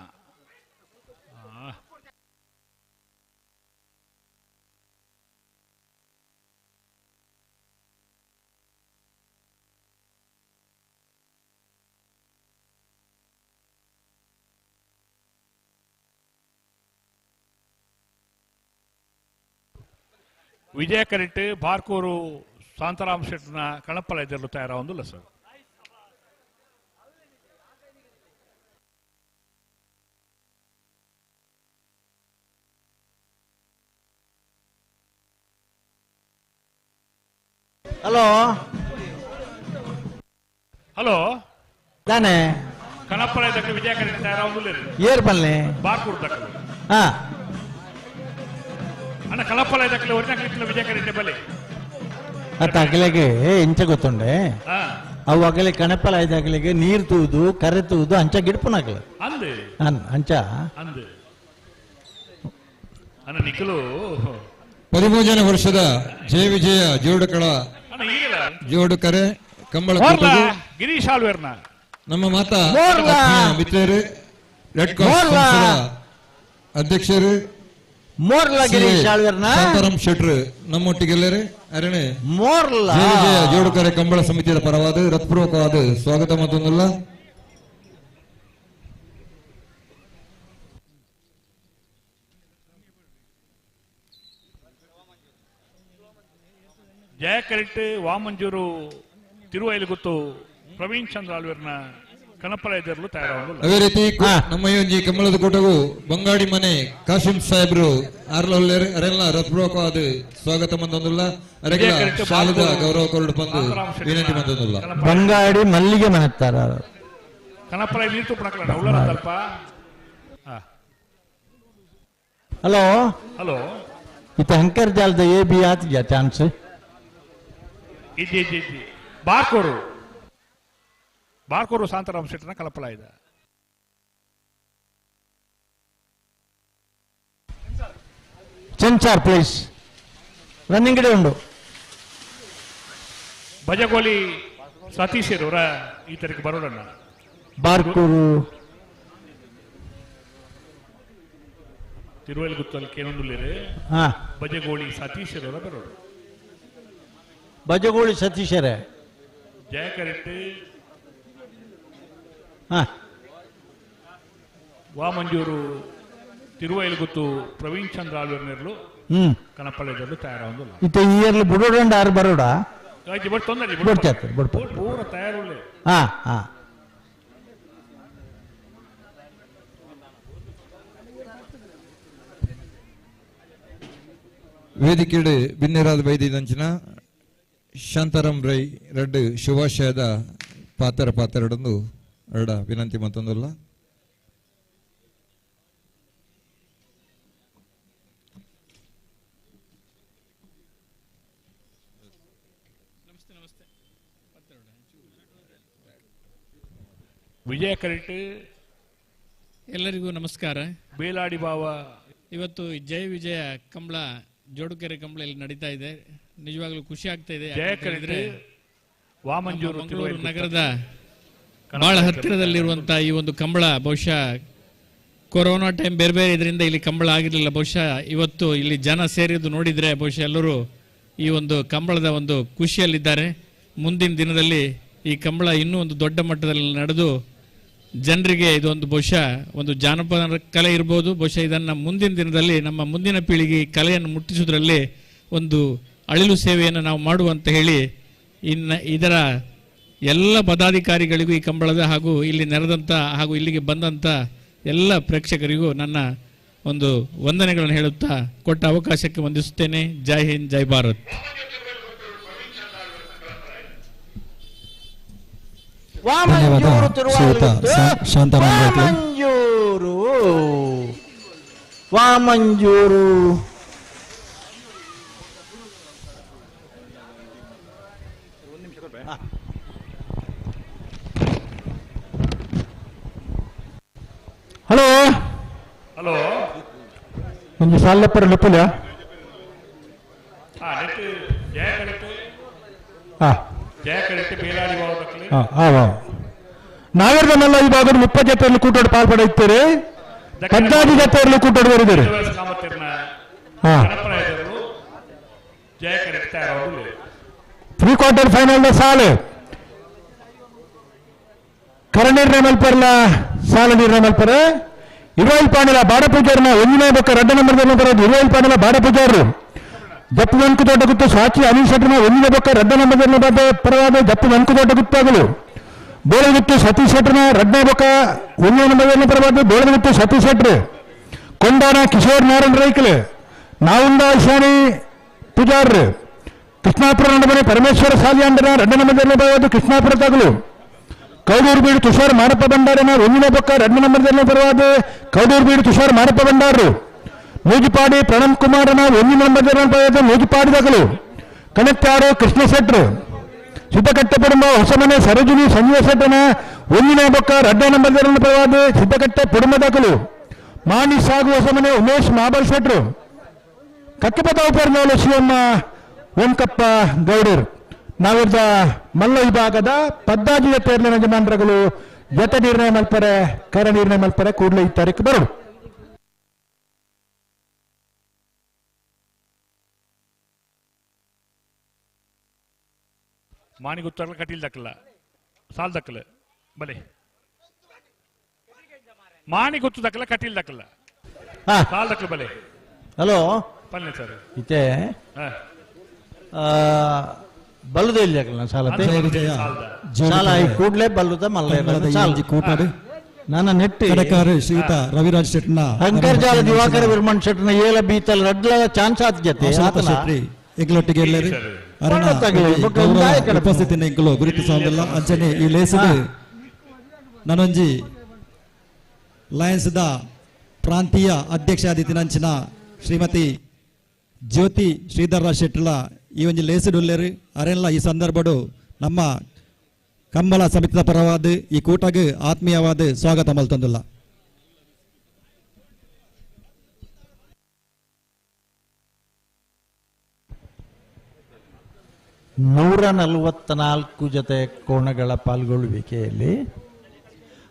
ವಿಜಯ ಕರೆಕ್ಟ್ ಬಾರ್ಕೂರು ಶಾಂತರಾಮ್ ಶೆಟ್ನ ಕಣಪ್ಪಲ ಇದರಲ್ಲೂ ತಯಾರಾಗೊಂದಿಲ್ಲ ಸರ್ ಹಲೋ ತಾನೆ ಕಣಪ್ಪಲ ಇದಕ್ಕೆ ವಿಜಯ ಕರೆಕ್ಟ್ ತಯಾರಾಗೊಂದಿಲ್ಲ ಏರ್ ಬಲ್ಲೆ ಬಾರ್ಕೂರು ದಕ್ಕಲು ಅಣ್ಣ ಕಳಪ್ಪಲ ಇದಕ್ಕೆ ಒರಿಜಿನಲ್ ಕ್ಲಿಪ್ನ ವಿಜಯ ಕರೆಕ್ಟ್ ಬಲೆ ಅತ್ತ ಅಗಲಿಗೆ ಇಂಚ ಗೊತ್ತುಂಡೆ ಅವು ಅಗಲಿ ಕಣಪ್ಪಲ ಇದಾಗಲಿಗೆ ನೀರು ತೂದು ಕರೆ ತೂದು ಅಂಚ ಗಿಡ್ಪುನಾಗಲ ಅಂಚ ಅಣ್ಣ ನಿಖಲು 13ನೇ ವರ್ಷದ ಜಯ ವಿಜಯ ಜೋಡುಕಳ ಜೋಡುಕರೆ ಕಂಬಳ ಗಿರೀಶ್ ಆಲ್ವೇರ್ನ ನಮ್ಮ ಮಾತಾ ಮಿತ್ರರು ರೆಡ್ ಕ್ರಾಸ್ ಅಧ್ಯಕ್ಷರು ಶಾಂತಾರಾಮ್ ಶೆಟ್ರು ನಮ್ಮೊಟ್ಟಿಗೆಲ್ಲರೇ ಅರಣೆ ಜಯ ಜೋಡುಕರೆ ಕಂಬಳ ಸಮಿತಿಯ ಪರವಾದ ಹೃತ್ಪೂರ್ವಕವಾದ ಸ್ವಾಗತ ಮತ್ತೊಂದಲ್ಲ. ಜಯಕರಿಟ್ಟು ವಾಮಂಜೂರು ತಿರುವೈಲುಗುತ್ತು ಪ್ರವೀಣ್ ಚಂದ್ರ ಆಳ್ವೇರ್ನ ಕನಪಲ ಎದುರಲು ತಯಾರಾಗಲು ಅದೇ ರೀತಿ ನಮ್ಮ ಈ ಕಂಬಳದ ಕೋಟೆಗೂ ಬಂಗಾಡಿ ಮನೆ ಕಾಶಿಂ ಸಾಹೇಬ್ರು ಆರ್ಲೊಲ್ಲೇರು ಅರೆಲ್ಲ ಹೃತ್ಪೂರ್ವಕವಾದ ಸ್ವಾಗತ ಮಂದೊಂದಿಲ್ಲ ಅರೆಲ್ಲ ಶಾಲದ ಗೌರವ ಕೊರಡು ಬಂದು ವಿನಂತಿ ಮಂದೊಂದಿಲ್ಲ. ಬಂಗಾಡಿ ಮಲ್ಲಿಗೆ ಮನೆತ್ತಾರ ಕನಪಲ ನೀರು ಪಣಕಲ ಉಳ್ಳರ ಸ್ವಲ್ಪ. ಹಲೋ ಹಲೋ ಇತ ಅಂಕರ್ ಜಾಲದ ಎ ಬಿ ಆತಿದ್ಯಾ ಚಾನ್ಸ್ ಇದ್ದಿ ಬಾರ್ಕೋರು ಶಾಂತಾರಾಮ್ ಶೆಟ್ಟರ್ನ ಕಲಪಲ ಇದೆ. ಸೆನ್ಸಾರ್ ಪ್ಲೀಸ್ ರನ್ನಿಂಗ್ ಗಿಡ ಉಂಡು. ಭಜಗೋಲಿ ಸತೀಶ್ ಅವರ ಈ ತರಕ್ಕೆ ಬರೋಣ. ಬಾರ್ಕೂರು ತಿರುವೈಲುಗುತ್ತಲ್ಲಿ ಕೇಳೊಂದುಲ್ಲೇರೆ ಭಜಗೋಳಿ ಸತೀಶ್ ಅವರ ಬರೋಣ. ಭಜಗೋಳಿ ಸತೀಶರೇ ಜಯಕರಿಟ್ಟು ವಾಮಂಜೂರು ತಿರುವೈಲುಗುತ್ತು ಪ್ರವೀಣ್ ಚಂದ್ರ ಆಳ್ವೇರ್ನೆರ್ಲು ಕನಪಳ್ಳಿದಲ್ಲೂ ತಯಾರಾಗಲು ಇತ ಈ ಇಯರ್ಲಿ ಬುಡೋಡ ಆರು ಬರೋಡ ಪೂರ ತಯಾರು. ವೇದಿಕೆಡು ಬಿನ್ನೆರಾದ ಬೈದಿದಂಚಿನ ಶಾಂತಾರಾಮ್ ರೈ ರೆಡ್ ಶುಭಾಶಯದ ಪಾತ್ರಡೊಂದು ಎರಡ ವಿನಂತಿ ಮತ್ತೊಂದಲ್ಲ. ವಿಜಯ ಕರಿಟ್ಟು ಎಲ್ಲರಿಗೂ ನಮಸ್ಕಾರ. ಬೇಲಾಡಿ ಭಾವ ಇವತ್ತು ಜಯ ವಿಜಯ ಕಂಬಳ ಜೋಡುಕೆರೆ ಕಂಬಳ ಇಲ್ಲಿ ನಡೀತಾ ಇದೆ. ನಿಜವಾಗ್ಲೂ ಖುಷಿ ಆಗ್ತಾ ಇದೆ. ಮಂಗಳೂರು ನಗರದ ಬಹಳ ಹತ್ತಿರದಲ್ಲಿರುವಂತಹ ಈ ಒಂದು ಕಂಬಳ ಬಹುಶಃ ಕೊರೋನಾ ಟೈಮ್ ಬೇರೆ ಬೇರೆ ಇದರಿಂದ ಇಲ್ಲಿ ಕಂಬಳ ಆಗಿರಲಿಲ್ಲ. ಬಹುಶಃ ಇವತ್ತು ಇಲ್ಲಿ ಜನ ಸೇರಿದ್ದು ನೋಡಿದ್ರೆ ಬಹುಶಃ ಎಲ್ಲರೂ ಈ ಒಂದು ಕಂಬಳದ ಒಂದು ಖುಷಿಯಲ್ಲಿದ್ದಾರೆ. ಮುಂದಿನ ದಿನದಲ್ಲಿ ಈ ಕಂಬಳ ಇನ್ನೂ ಒಂದು ದೊಡ್ಡ ಮಟ್ಟದಲ್ಲಿ ನಡೆದು ಜನರಿಗೆ ಇದೊಂದು ಬಹುಶಃ ಒಂದು ಜಾನಪದ ಕಲೆ ಇರ್ಬೋದು. ಬಹುಶಃ ಇದನ್ನು ಮುಂದಿನ ದಿನದಲ್ಲಿ ನಮ್ಮ ಮುಂದಿನ ಪೀಳಿಗೆ ಈ ಕಲೆಯನ್ನು ಮುಟ್ಟಿಸುವುದರಲ್ಲಿ ಒಂದು ಅಳಿಲು ಸೇವೆಯನ್ನು ನಾವು ಮಾಡುವಂತ ಹೇಳಿ ಇದರ ಎಲ್ಲ ಪದಾಧಿಕಾರಿಗಳಿಗೂ ಈ ಕಂಬಳದ ಹಾಗೂ ಇಲ್ಲಿ ನೆರೆದಂಥ ಹಾಗೂ ಇಲ್ಲಿಗೆ ಬಂದಂಥ ಎಲ್ಲ ಪ್ರೇಕ್ಷಕರಿಗೂ ನನ್ನ ಒಂದು ವಂದನೆಗಳನ್ನು ಹೇಳುತ್ತಾ ಕೊಟ್ಟ ಅವಕಾಶಕ್ಕೆ ವಂದಿಸುತ್ತೇನೆ. ಜೈ ಹಿಂದ್, ಜೈ ಭಾರತ್. ವಾಮಂಜೂರು ಹಲೋ ಹಲೋ ಒಂದು ಸಾಲಪ್ಪರ ಲೆಪ್ಪಲ ನಾಗರದನ್ನೆಲ್ಲ ಈ ಭಾಗದ 30 ಜೊತೆಯಲ್ಲಿ ಕೂಟೋಡು ಪಾಲ್ಪಡುತ್ತೀರಿ. 15 ಜೊತೆಯಲ್ಲಿ ಕೂಟೋಡು ಬರುತ್ತೀರಿ. ಪ್ರೀ ಕ್ವಾರ್ಟರ್ ಫೈನಲ್ ಸಾಲು ಕರಣೀರ್ ಮಲ್ಪರ್ಲ ಸಾಲು ನೀರಿನ ಮಲ್ಪರ 20 ಪಾಂಡಲ ಬಾಡಪೂಜಾರನ ಒಂದಿನ ಬೊಕ್ಕ 2 ನಂಬರ್ದಲ್ಲಿ ಬರೋದು 20 ಪಾಂಡಲ ಬಾಡಪೂಜಾರರು ಜಪ್ಪು ವೆಂಕು ದೊಡ್ಡ ಗುತ್ತು ಸಾಚಿ ಅನಿಲ್ ಶೆಟ್ಟರ್ನ ಒಂದಿನ ಬೊಕ್ಕ 2 ನಂಬರ್ದಲ್ಲಿ ಪರವಾದ ಜಪ್ಪು ವೆಂಕು ದೊಡ್ಡ ಗುತ್ತಾಗಲು ಬೋಳಗುತ್ತು ಸತೀಶ್ ಶೆಟ್ಟರ್ನ 2 ಬೊಕ್ಕ 1 ನಂಬರ್ದಲ್ಲಿ ಪರವಾದ ಬೋಳಗುತ್ತು ಸತೀಶ್ ಶೆಟ್ರು ಕೊಂಡಾನ ಕಿಶೋರ್ ನಾರಾಯಣ ರೈಕಲ್ ನಾವುಂದ ಶಾನಿ ಪೂಜಾರ್ರು ಕೃಷ್ಣಾಪುರ ನಡುವೆ ಪರಮೇಶ್ವರ ಸಾಲಿಯಾಂಡನ 2 ನಂಬರ್ದಲ್ಲಿ ಪರವಾದ ಕೃಷ್ಣಾಪುರ ತಗಲು ಕೌಡೂರು ಬೀಡು ತುಷಾರ್ ಮಾರಪ್ಪ ಭಂಡಾರನ 1 ಬೊಕ್ಕ 2 ನಂಬರ್ದಲ್ಲಿ ಪರವಾದ ಕೌಡೂರು ಬೀಡು ತುಷಾರ್ ಮಾರಪ್ಪ ಭಂಡಾರರು ನೂಜಿಪಾಡಿ ಪ್ರಣಮ್ ಕುಮಾರನ 1 ನಂಬರ್ದಲ್ಲಿ ಪರವಾದ ನೂಜಿಪಾಡಿದಗಲು ಕಣಕ್ಕಾಡು ಕೃಷ್ಣ ಶೆಟ್ರು ಸಿದ್ದಕಟ್ಟೆ ಪುಡುಂಬ ಹೊಸಮನೆ ಸರೋಜಿನಿ ಸಂಜೀವ ಶೆಟ್ಟನ 1 ಬೊಕ್ಕ 2 ನಂಬರ್ದಲ್ಲಿ ಪರವಾದ ಸಿದ್ದಕಟ್ಟೆ ಪುಡುಂಬದಗಲು ಮಾಣಿ ಸಾಗು ಹೊಸಮನೆ ಉಮೇಶ್ ಮಾಬಲ್ ಶೆಟ್ರು ಕಕ್ಕಿಪದ ಉಪರ್ನೋಲು ಶಿವಮ್ಮ ವೆಂಕಪ್ಪ ಗೌಡರು ನಾವಿದ್ದ ಮಲ್ಲ ವಿಭಾಗದ 14 ತೇರ್ಲಿನ ಯಜಮಾನರುಗಳು ಜೊತೆ ನಿರ್ಣಯ ಮಲ್ಪರೆ ಕರ ನಿರ್ಣಯ ಮಲ್ಪರೆ ಕೂಡಲೇ ಈ ತಾರೀಕು ಬರೋದು. ಮಾನಿ ಗೊತ್ತಾಗಲ್ಲ ಕಟೀಲ್ ದಕ್ಕಲ್ಲ ಸಾಲ್ ದಕ್ಕಲ್ಲ ಬಲೆ ಮಾನಿ ಗೊತ್ತು ದಕ್ಕಲ್ಲ ಕಟೀಲ್ ದಕ್ಕಲ್ಲ ಸಾಲ್ ದಕ್ಕಲ್ಲ ಬಲೆ. ಹಲೋ ಪಲ್ಲೆ ಸರ್ ಇತ್ತೆ ಬಲ್ಲುದಿಲ್ಲ ಸಾಲತೆ ಸಾಲ ಈ ಕೂಡಲೇ ಬಲ್ಲುದ ಮಲ್ಲ ನನ್ನ ನೆಟ್ಟಿ ಶ್ರೀಯುತ ರವಿರಾಜ್ ಶೆಟ್ನ ಅಂತರ್ಜಾಲ ದಿವಾಕರ ವಿರ್ಮಣ್ ಶೆಟ್ನ ಏಲ ಬೀತಲ್ ರಡ್ಲ ಚಾನ್ಸ್ ಆದ್ಯತೆ ಶೆಟ್ಟಿ ಎಂಗ್ಲೊಟ್ಟಿಗೆ ಎಲ್ಲರಿ ಉಪಸ್ಥಿತಿನ ಎಂಕಲು ಗುರುತಿಸುವುದಿಲ್ಲ ಅಂಚನೆ ಈ ಲೇಸದ ನನೊಂಜಿ ಲಯನ್ಸ್ ದ ಪ್ರಾಂತೀಯ ಅಧ್ಯಕ್ಷ ಆದಿತ್ತಿನಂಚಿನ ಶ್ರೀಮತಿ ಜ್ಯೋತಿ ಶ್ರೀಧರ ಶೆಟ್ಲ ಈ ಒಂದು ಲೇಸಡ್ ಉಲ್ಲೇರು ಅರೆಲ್ಲ ಈ ಸಂದರ್ಭಡು ನಮ್ಮ ಕಂಬಳ ಸಮಿತಿದ ಪರವಾದ ಈ ಕೂಟಗೆ ಆತ್ಮೀಯವಾದ ಸ್ವಾಗತ ಮಲ್ತಂದುಲ್ಲ. ನೂರ 144 ಜೊತೆ ಕೋಣಗಳ ಪಾಲ್ಗೊಳ್ಳುವಿಕೆಯಲ್ಲಿ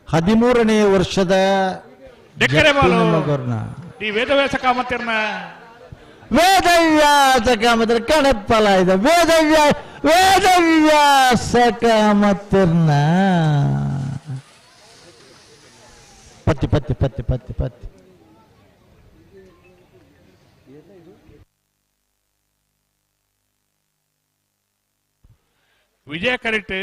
13ನೇ ವರ್ಷದ ವೇದವ್ಯಾಸ ಕಾಮತಿರ್ನ ವೇದವ್ಯಾಸ ಕಾಮತಿರ್ ಕಣಪ್ಪಲ ಇದೆ ವೇದವ್ಯಾಸ ಕಾಮತಿರ್ನ ಪತ್ತಿ ಪತ್ತಿ ಪತ್ತಿ ಪತ್ತಿ ಪತ್ತಿ ವಿಜಯ ಕರೆಕ್ಟ್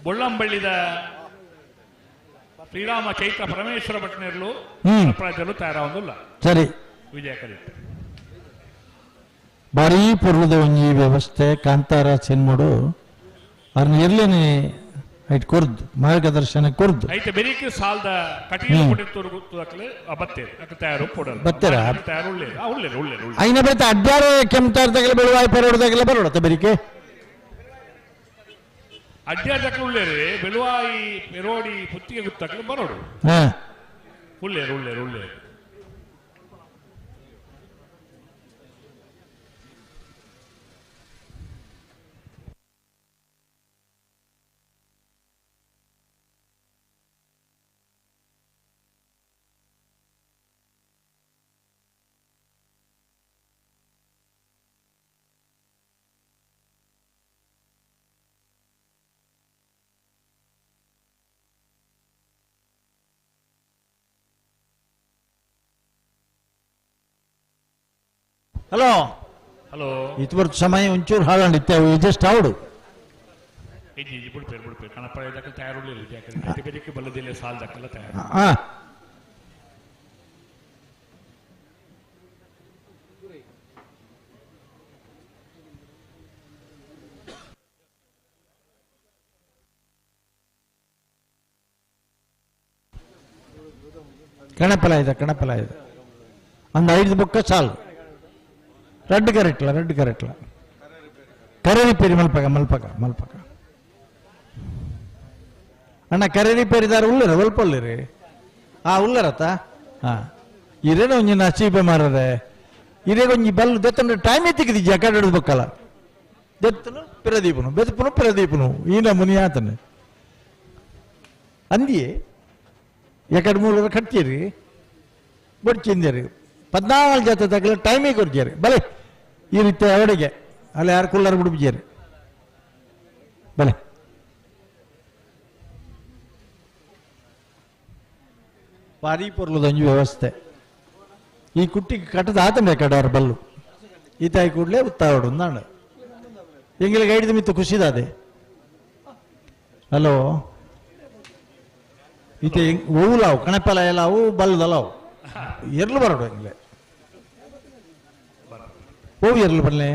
ಬೊಳ್ಳಂಬಳ್ಳಿದ ಶ್ರೀರಾಮ ಚೈತ್ರ ಪರಮೇಶ್ವರ ಭಟ್ನೇರ್ಲು ಪ್ರಜಲು ತಯಾರಾವುದಿಲ್ಲ ಸರಿ ವಿಜಯ ಕರೆಕ್ಟ್ ಭಾರಿ ಪೂರ್ವದ ಒಂಜಿ ವ್ಯವಸ್ಥೆ ಕಾಂತಾರ ಸಿನಿಮಾಡು ಅವ್ರನ್ನ ಇರ್ಲೇನೆ ಐಟ್ ಕೊರ್ದು ಮಾರ್ಗದರ್ಶನ ಕೊರ್ದು ಐತೆ ಬೆರಿಕೆ ಸಾಲದ ಕಟೀಲು ಕೊಟ್ಟಿತ್ತೂರು ಗೊತ್ತುದಕ್ಕಲೆ ಬತ್ತೇರು ಅಕ್ಕೆ ತಯಾರು ಕೊಡಲ್ಲ ಬತ್ತೇರ ತಯಾರು ಉಳ್ಳೇರು ಐನ ಬೆತ್ತ ಅಡ್ಡಾರೆ ಕೆಂತಾರ್ದಾಗಲೆ ಬೆಳುವಾಯಿ ಪರೋಡದಾಗಲೆ ಬರೋಡತ್ತ ಬೆರಿಕೆ ಅಡ್ಡಾರ್ದಕ್ಕೆ ಉಳ್ಳೇರು ಬೆಳುವಾಯಿ ಪೆರೋಡಿ ಪುತ್ತಿಗೆ ಗೊತ್ತಕ್ಕಲೆ ಬರೋಡು ಉಳ್ಳೇರು ಹಲೋ ಹಲೋ ಇತ್ವರ್ತು ಸಮಯ ಒಂಚೂರು ಹಾಳಂಡಿತ್ತೆ ಜಸ್ಟ್ ಆವಡು ಬಿಡ್ಪೇರು ಕಣಪ್ಪ ಇದಕ್ಕೆ ತಯಾರು ಉಳ್ಳಿಲ್ಲ ಬೆರಿಕೆ ಬಲ್ಲದಿಲ್ಲ ಸಾಲದಕ್ಕೆಲ್ಲ ತಯಾರು ಕಣಪಲ ಇದೆ ಒಂದು 5 ಬುಕ್ಕ ಸಾಲು రెడ్ కరెక్ట్ల కర్రీ పేరు మల్పక అన్న కర్రీ పేరుదారు ఉల్లర ಒಲ್ಪೊಳ್ಳಿರಿ ಉಲ್ಲರತ್ತ ಇರೇನ ಒಂಜಿ ನಸೀಬೆ ಮಾರರೆ ಇರೇ ಒಂಜಿ ಬಲ್ಲು ದೆತ್ತಂಡ ಟೈಮ್ ಎತ್ತಿಕ್ಕಿದ್ದಿ ಕಡೆ ಬಕ್ಕಲ ದೆತ್ತನು ಪ್ರದೀಪನು ಈನ ಮುನಿಯಾತನು ಅಂದಿಯೇ ಎಕಡೆ ಮೂಲ ಕಟ್ತೀರಿ ಬಡ್ಚಿಂದಿರಿ 14 ಜೊತೆ ತಗಲ ಟೈಮಿಗೆ ಕೊಡ್ತೀರಿ ಬಲೆ ಈ ರೀತಿ ಅವಡಿಗೆ ಅಲ್ಲಿ ಯಾರು ಕುಲ್ಲರ್ ಬಿಡ್ಬಿದ್ದೀರಿ ಬಲೆ ಭಾರಿ ಪೊರ್ಲದೊಂಜಿ ವ್ಯವಸ್ಥೆ ಈ ಕುಟ್ಟಿಗೆ ಕಟ್ಟದ ಆತಂಡೆ ಕಡವರ ಬಲ್ಲು ಈ ತಾಯಿ ಕೂಡಲೇ ಉತ್ತಾವಡು ನಾಡು ಎಂಗಿಲಿಗೆ ಐಡಿದ ಮಿತ್ತು ಖುಷಿದಾದೆ ಹಲೋ ಈತ ಹೂಲಾವು ಕಣಪಲ ಎಲ್ಲವು ಬಲ್ಲದಲ್ಲವು ಎರ್ಲು ಬರೋಡು ಎಂಗ್ಲೆ ಹೋಗಿ ಎರ್ಲು ಬರಲೆ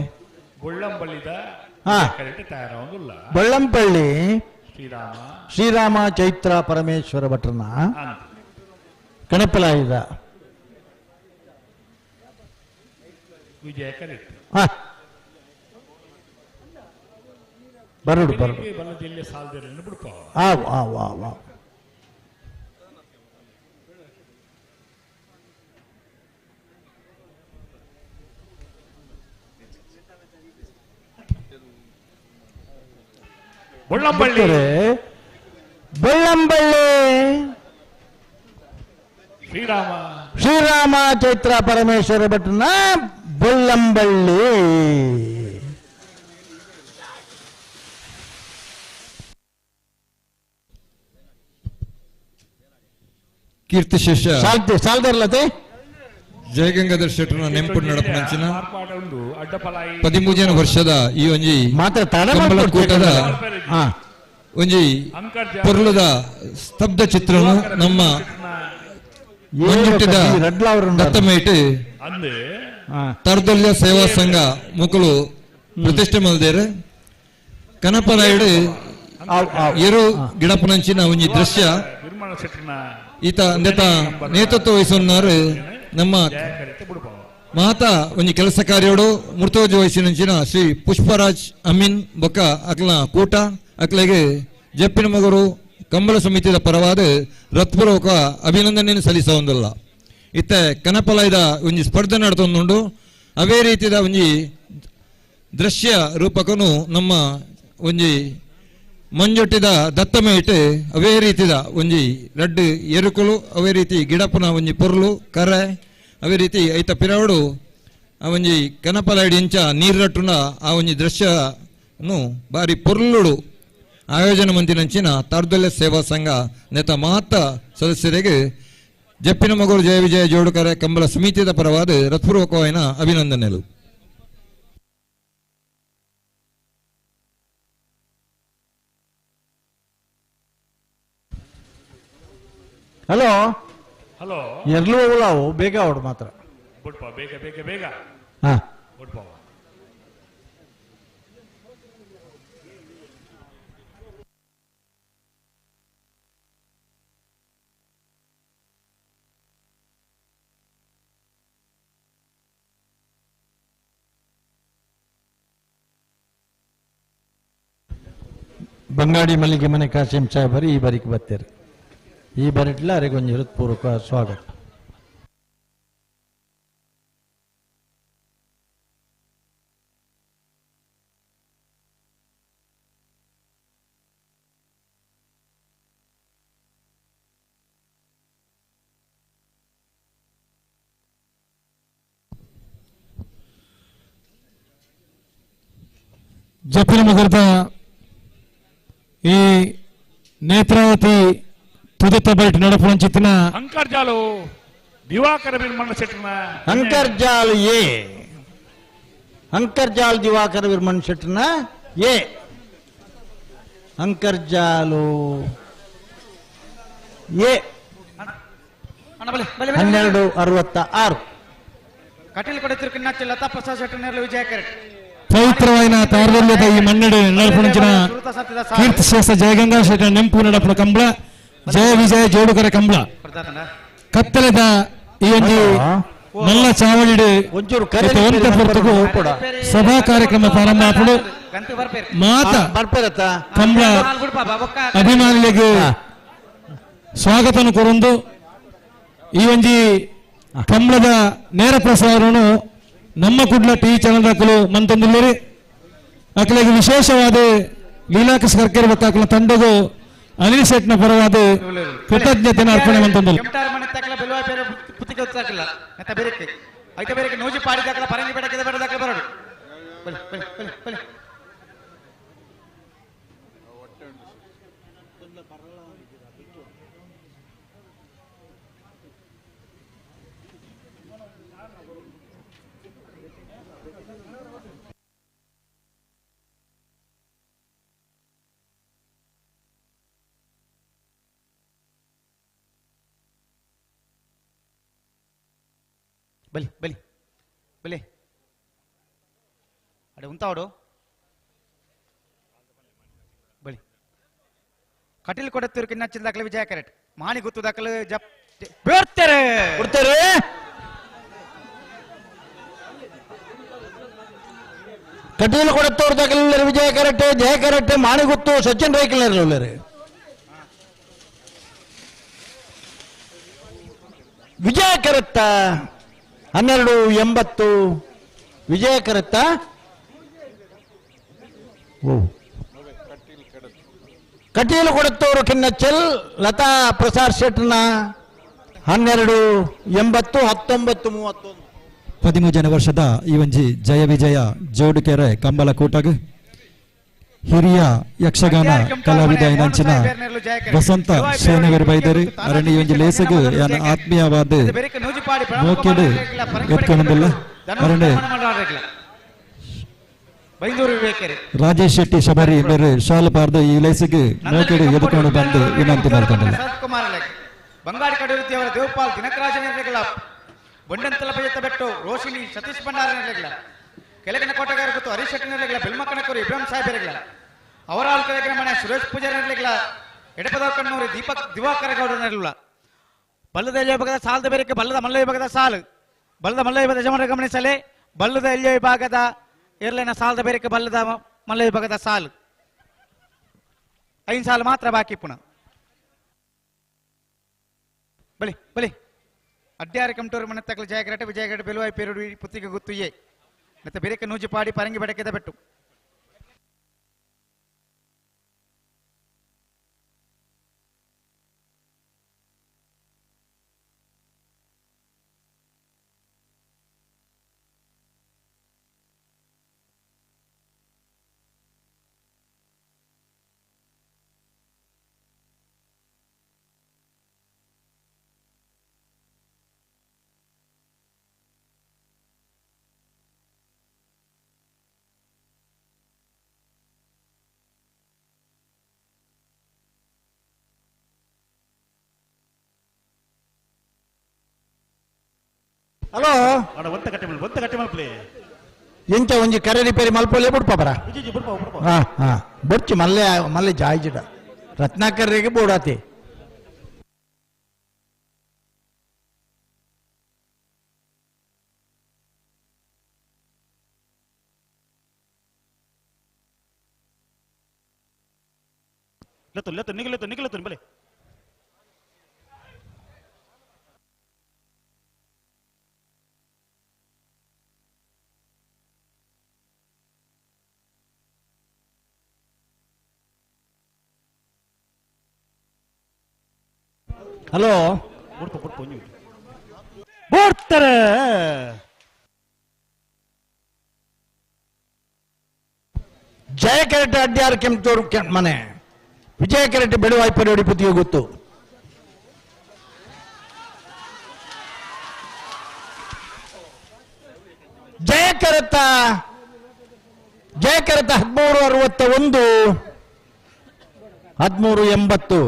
ಬಳ್ಳಂಪಳ್ಳಿ ಶ್ರೀರಾಮ ಚೈತ್ರ ಪರಮೇಶ್ವರ ಭಟ್ರನ ಕಣಪಲ ಇದ ಬರೋಡು ಬೊಳ್ಳಂಬಳ್ಳಿ ಬೊಳ್ಳಂಬಳ್ಳಿ ಶ್ರೀರಾಮ ಚೈತ್ರ ಪರಮೇಶ್ವರ ಭಟ್ನ ಬೊಳ್ಳಂಬಳ್ಳಿ. ಕೀರ್ತಿಶೇಷ ಸಾಲ್ದಿರ್ಲತೆ ಜಯಗಂಗಾಧರ್ ಶೆಟ್ಟರ್ನ ನೆಂಪು ನಡಪನಂಚಿನ 13 ವರ್ಷದ ಈ ಒಂಜಿ ಕಂಬಳ ಕೂಟದ ಒಂಜಿ ಪೊರ್ಲದ ಸ್ತಬ್ಧ ಚಿತ್ರನು ನಮ್ಮ ಮಂಜುಟ್ಟಿದ ದತ್ತಮೇಟ್ ತರ್ದೊಲ್ಯ ಸೇವಾ ಸಂಘ ಮುಕುಲು ಪ್ರತಿಷ್ಠೆ ಮಲ್ದೇರು ಕನಪನಾಯುಡು ಎರು ಗಿಡಪನಂಚಿನ ಒಂಜಿ ದೃಶ್ಯ ಈತ ಅಂದೆತ ನೇತೃತ್ವ ವಹಿಸುన్నారు ನಮ್ಮ ಮಾತಾ ಒಂಜಿ ಕೆಲಸ ಕಾರ್ಯೋಡು ಮೃತೋಜ ವಯಸ್ಸಿನಂಚಿನ ಶ್ರೀ ಪುಷ್ಪರಾಜ್ ಅಮೀನ್ ಬೊಕ್ಕ ಅಕ್ಲ ಕೂಟ ಅಕ್ಲೆಗೆ ಜಪ್ಪಿನ ಮಗರು ಕಂಬಳ ಸಮಿತಿಯ ಪರವಾದ ಹೃತ್ಪೂರ್ವಕ ಅಭಿನಂದನೆಯನ್ನು ಸಲ್ಲಿಸೋದಿಲ್ಲ. ಇತ್ತ ಕನಪಲಯದ ಒಂಜಿ ಸ್ಪರ್ಧೆ ನಡ್ತೊಂದುಂಡು ಅವೇ ರೀತಿಯ ಒಂಜಿ ದೃಶ್ಯ ರೂಪಕನು ನಮ್ಮ ಒಂಜಿ ಮಂಜೊಟ್ಟಿದ ದತ್ತಮೇಟ್ ಅವೇ ರೀತಿದ ಒಂಜಿ ರಡ್ಡು ಎರುಕುಲು ಅವೇ ರೀತಿ ಗಿಡಪನ ಒಂಜಿ ಪೊರ್ಲು ಕರೆ ಅವೇ ರೀತಿ ಐತ ಪಿರಾವಡು ಆ ಒಂಜಿ ಕನಪಲಯಡಿ ಇಂಚ ನೀರಟ್ಟುನ ಆ ಒಂಜಿ ದೃಶ್ಯನು ಬಾರಿ ಪೊರ್ಲುಡು ಆಯೋಜನೆ ಮಂತಿನಂಚಿನ ತಾರ್ದೊಲ್ಯ ಸೇವಾ ಸಂಘ ನೇತ ಮಹತ್ತ ಸದಸ್ಯರಿಗೆ ಜಪ್ಪಿನ ಮಗರು ಜಯ ವಿಜಯ ಜೋಡುಕರೆ ಕಂಬಳ ಸಮಿತಿಯ ಪರವಾದ ಹೃತ್ಪೂರ್ವಕವಾದ ಅಭಿನಂದನೆಗಳು. ಹಲೋ ಹಲೋ ಎರ್ಲು ಹೋಗ್ಲಾವು ಬೇಗ ಹೊಡ್ ಮಾತ್ರ ಬಿಡ್ಪ ಬೇಗ ಬೇಗ ಬೇಗ ಹಾ ಬಿಡ್ಪ ಬಂಗಾಡಿ ಮಲ್ಲಿಗೆ ಮನೆ ಕಾಸಿಂ ಸಾಹೇಬರು ಈ ಬಾರಿಗೆ ಬರ್ತಾರೆ. ಈ ಬಾರಿಟ್ಲ ಅವರಿಗೊಂದು ಹೃತ್ಪೂರ್ವಕ ಸ್ವಾಗತ. ಜಪ್ಪಿನ ಮಗರದ ಈ ನೇತ್ರಾವತಿ ತುದಿತ ಬೈಟ್ ನಡಪುಂಚಿತ್ತಿನ ಅಂಕರ್ಜಾಲು ದಿವಾಕರ ವಿರ್ಮಣ್ಣ ಶೆಟ್ಟರ್ನ ಅಂಕರ್ಜಾಲ್ ಎ ಅಂಕರ್ಜಾಲ್ ದಿವಾಕರ ವಿರ್ಮಣ್ಣ ಶೆಟ್ಟರ್ನ ಎ ಅಂಕರ್ಜಾಲು ಎ 1266 ಕಟೀಲ್ ಕೊಡುತ್ತಿರುವ ಕಿನ್ನಚ್ಚ ಲತಾ ಪ್ರಸಾದ್ ಶೆಟ್ಟರ್ನ ವಿಜಯ ಕರೆಕ್ಟ್ ಪವಿತ್ರವಾದ ತಾರ್ದಲ್ಯದ ಈ ಮನ್ನಡೆ ನಡಪುಂಚಿನ ಕೀರ್ತಿಶೇಷ ಜಯಗಂಗಾ ಶೆಟ್ಟ ನೆಂಪು ನಡಪುನ ಕಂಬಳ ಜಯ ವಿಜಯ ಜೋಡುಕರ ಕಂಬಳ ಕತ್ತಲೆದ ಈ ಒಂದು ಮಲ್ಲ ಚಾವಡಿಡು ಹೊರತುಕು ಸಭಾ ಕಾರ್ಯಕ್ರಮ ಪ್ರಾರಂಭ ಆಪಡು ಮಾತ ಕಂಬಳ ಅಭಿಮಾನಿಗಳಿಗೆ ಸ್ವಾಗತನು ಕೊರೊಂದು ಈ ಒಂಜಿ ಕಂಬಳದ ನೇರ ಪ್ರಸಾರನು ನಮ್ಮ ಕುಡ್ಲ ಟಿವಿ ಚಾನಲ್ ಹಾಕಲು ಮಂತೊಂದಿಲ್ಲರಿ ಅಕಲಿಗೆ ವಿಶೇಷವಾದ ಲೀಲಾಕೃಷ್ಣ ಕರ್ಕೇರಿ ಬತ್ತಾಕಲ ತಂಡಗೂ ಅನಿಲ್ ಶೆಟ್ನ ಪರವಾದ ಕೃತಜ್ಞತೆಯನ್ನು ಅರ್ಪಣೆ ಮಂತೊಂದಿಲ್ಲ. ಬಲಿ ಬಲಿ ಬಲಿ ಅಡೆ ಉಂತಾವಡು ಬಲಿ ಕಟೀಲ್ ಕೊಡುತ್ತಿರು ಕಿನ್ನಚ್ಚಿನ ದಾಖಲೆ ವಿಜಯ ಕರೆಕ್ಟ್ ಮಾಣಿ ಗುತ್ತು ದಾಖಲೆ ಜಪ್ ಬೇಡ್ತಾರೆ ಕೊಡ್ತಾರೆ ಕಟೀಲ್ ಕೊಡುತ್ತವ್ರ ದಾಖಲೆ ವಿಜಯ ಕರೆಕ್ಟ್ ಜಯ ಕರೆಕ್ಟ್ ಮಾಣಿ ಗುತ್ತು ಸಚಿನ್ ರೈಕಲ್ ವಿಜಯ ಕರೆತ್ತ 1280 ವಿಜಯ ಕರೆತ್ತ ಕಟೀಲು ಕೊಡತ್ತೂರು ಕಿನ್ನಚ್ಚಲ್ ಲತಾ ಪ್ರಸಾದ್ ಶೆಟ್ನ 12-80 19-31 13 ವರ್ಷದ ಈ ಒಂಜಿ ಜಯ ವಿಜಯ ಜೋಡುಕೆರೆ ಕಂಬಳ ಕೂಟಗ್ ಹಿರಿಯ ಯಕ್ಷಗಾನ ಕಲಾವಿದ ನಂಚಿನ ವಸಂತ ಶೇನಗರ್ ಬೈದರು ಅರಣಿ ಒಂಜಿ ಲೇಸಗ್ ಯಾನ ಆತ್ಮೀಯವಾದ ಮೋಕೆಡು ಎತ್ಕೊಂಡಲ್ಲ ಅರಣೆ ರಾಜೇಶ್ ಶೆಟ್ಟಿ ಶಬರಿ ಮೇರೆ ಶಾಲ ಪಾರ್ದು ಈ ಲೇಸಗ್ ಮೋಕೆಡು ಎದ್ಕೊಂಡು ಬಂದು ವಿನಂತಿ ಮಾಡ್ಕೊಂಡಲ್ಲ ಬಂಗಾಡಿ ಕಡೂರುತಿ ಅವರ ದೇವಪಾಲ್ ದಿನಕರಾಜ ನಿರ್ಣಯಗಳ ಬೊಂಡಂತಲ ಬಜೆತ ಬೆಟ್ಟು ರೋಶಿನಿ ಸತೀಶ್ ಭಂಡಾರ ನಿರ್ಣಯಗಳ ಕೆಳಗಿನ ಕೋಟಗಾರ ಗೊತ್ತು ಹರೀಶ್ ಶೆಟ್ಟಿ ನಿರ್ಣಯಗಳ ಬೆಲ್ಮಕ್ಕನಕೂರು ಇಬ್ರಾಹಿಂ ಸಾಹೇಬರಿಗಳ ಅವರಾಲ್ ಕೆಳಗಿನ ಮನೆ ಸುರೇಶ್ ಪೂಜಾರಿ ನಿರ್ಣಯಗಳ ಎಡಪದ ಕಣ್ಣೂರು ದೀಪಕ್ ದಿವಾಕರ ಗೌಡ ನಿರ್ಣಯಗಳ ಬಲ್ಲದ ಎಲ್ಲಿಯ ವಿಭಾಗದ ಸಾಲದ ಬೇರೆಕ್ಕೆ ಬಲ್ಲದ ಮಲ್ಲ ವಿಭಾಗದ ಸಾಲು ಬಲ್ಲದ ಮಲ್ಲ ವಿಭಾಗದ ಯಜಮಾನ ಗಮನಿಸಲೇ ಬಲ್ಲದ ಎಲ್ಲಿಯ ವಿಭಾಗದ ಏರ್ಲೈನ ಸಾಲದ ಬೇರೆಕ್ಕೆ ಬಲ್ಲದ ಮಲ್ಲ ವಿಭಾಗದ ಸಾಲು 5 ಸಾಲು ಮಾತ್ರ ಬಾಕಿ ಪುನಃ ಬಲಿ ಬಲಿ ಅಡ್ಯಾರ ಕಮಟೂರು ಮನೆ ತಕ್ಕಲು ಜಯಗರಟೆ ವಿಜಯಗರಟೆ ಬೆಲುವಾಯಿ ಪೇರುಡಿ ಪುತ್ತಿಗೆ ಗೊತ್ತುಯೇ ಮತ್ತೆ ಬೇರೆಕ್ಕೆ ನೂಜಿ ಪಾಡಿ ಪರಂಗಿ ಬೆಡಕೆದ ಬೆಟ್ಟು ಹಲೋ ಎಂಚ ಒಂಜಿ ಕರೆ ರಿಪೇರಿ ಮಲ್ಪೊಲೆ ಬಿಡ್ಪಾಪರ ಹಾ ಹಾ ಬೊಚ್ಚು ಮಲ್ಲೆ ಮಲ್ಲೆ ಜಾಯ್ಜಿಡ ರತ್ನಾಕರ್ರಿಗೆ ಬೋಡಾತಿ ನಿಗಲತ್ತು ಬಲೆ ಹಲೋ ಬೋಡ್ತಾರೆ ಜಯ ಕೆರೆಟ್ ಅಡ್ಯಾರ ಕೆಂಪೂರು ಮನೆ ವಿಜಯ ಕೆರೆಟ್ ಬೆಳುವಾಯಿ ಪಡೆಯೋಡಿ ಪುತ್ತಿಗೆ ಗೊತ್ತು ಜಯ ಕೆರೆತ 1361 1380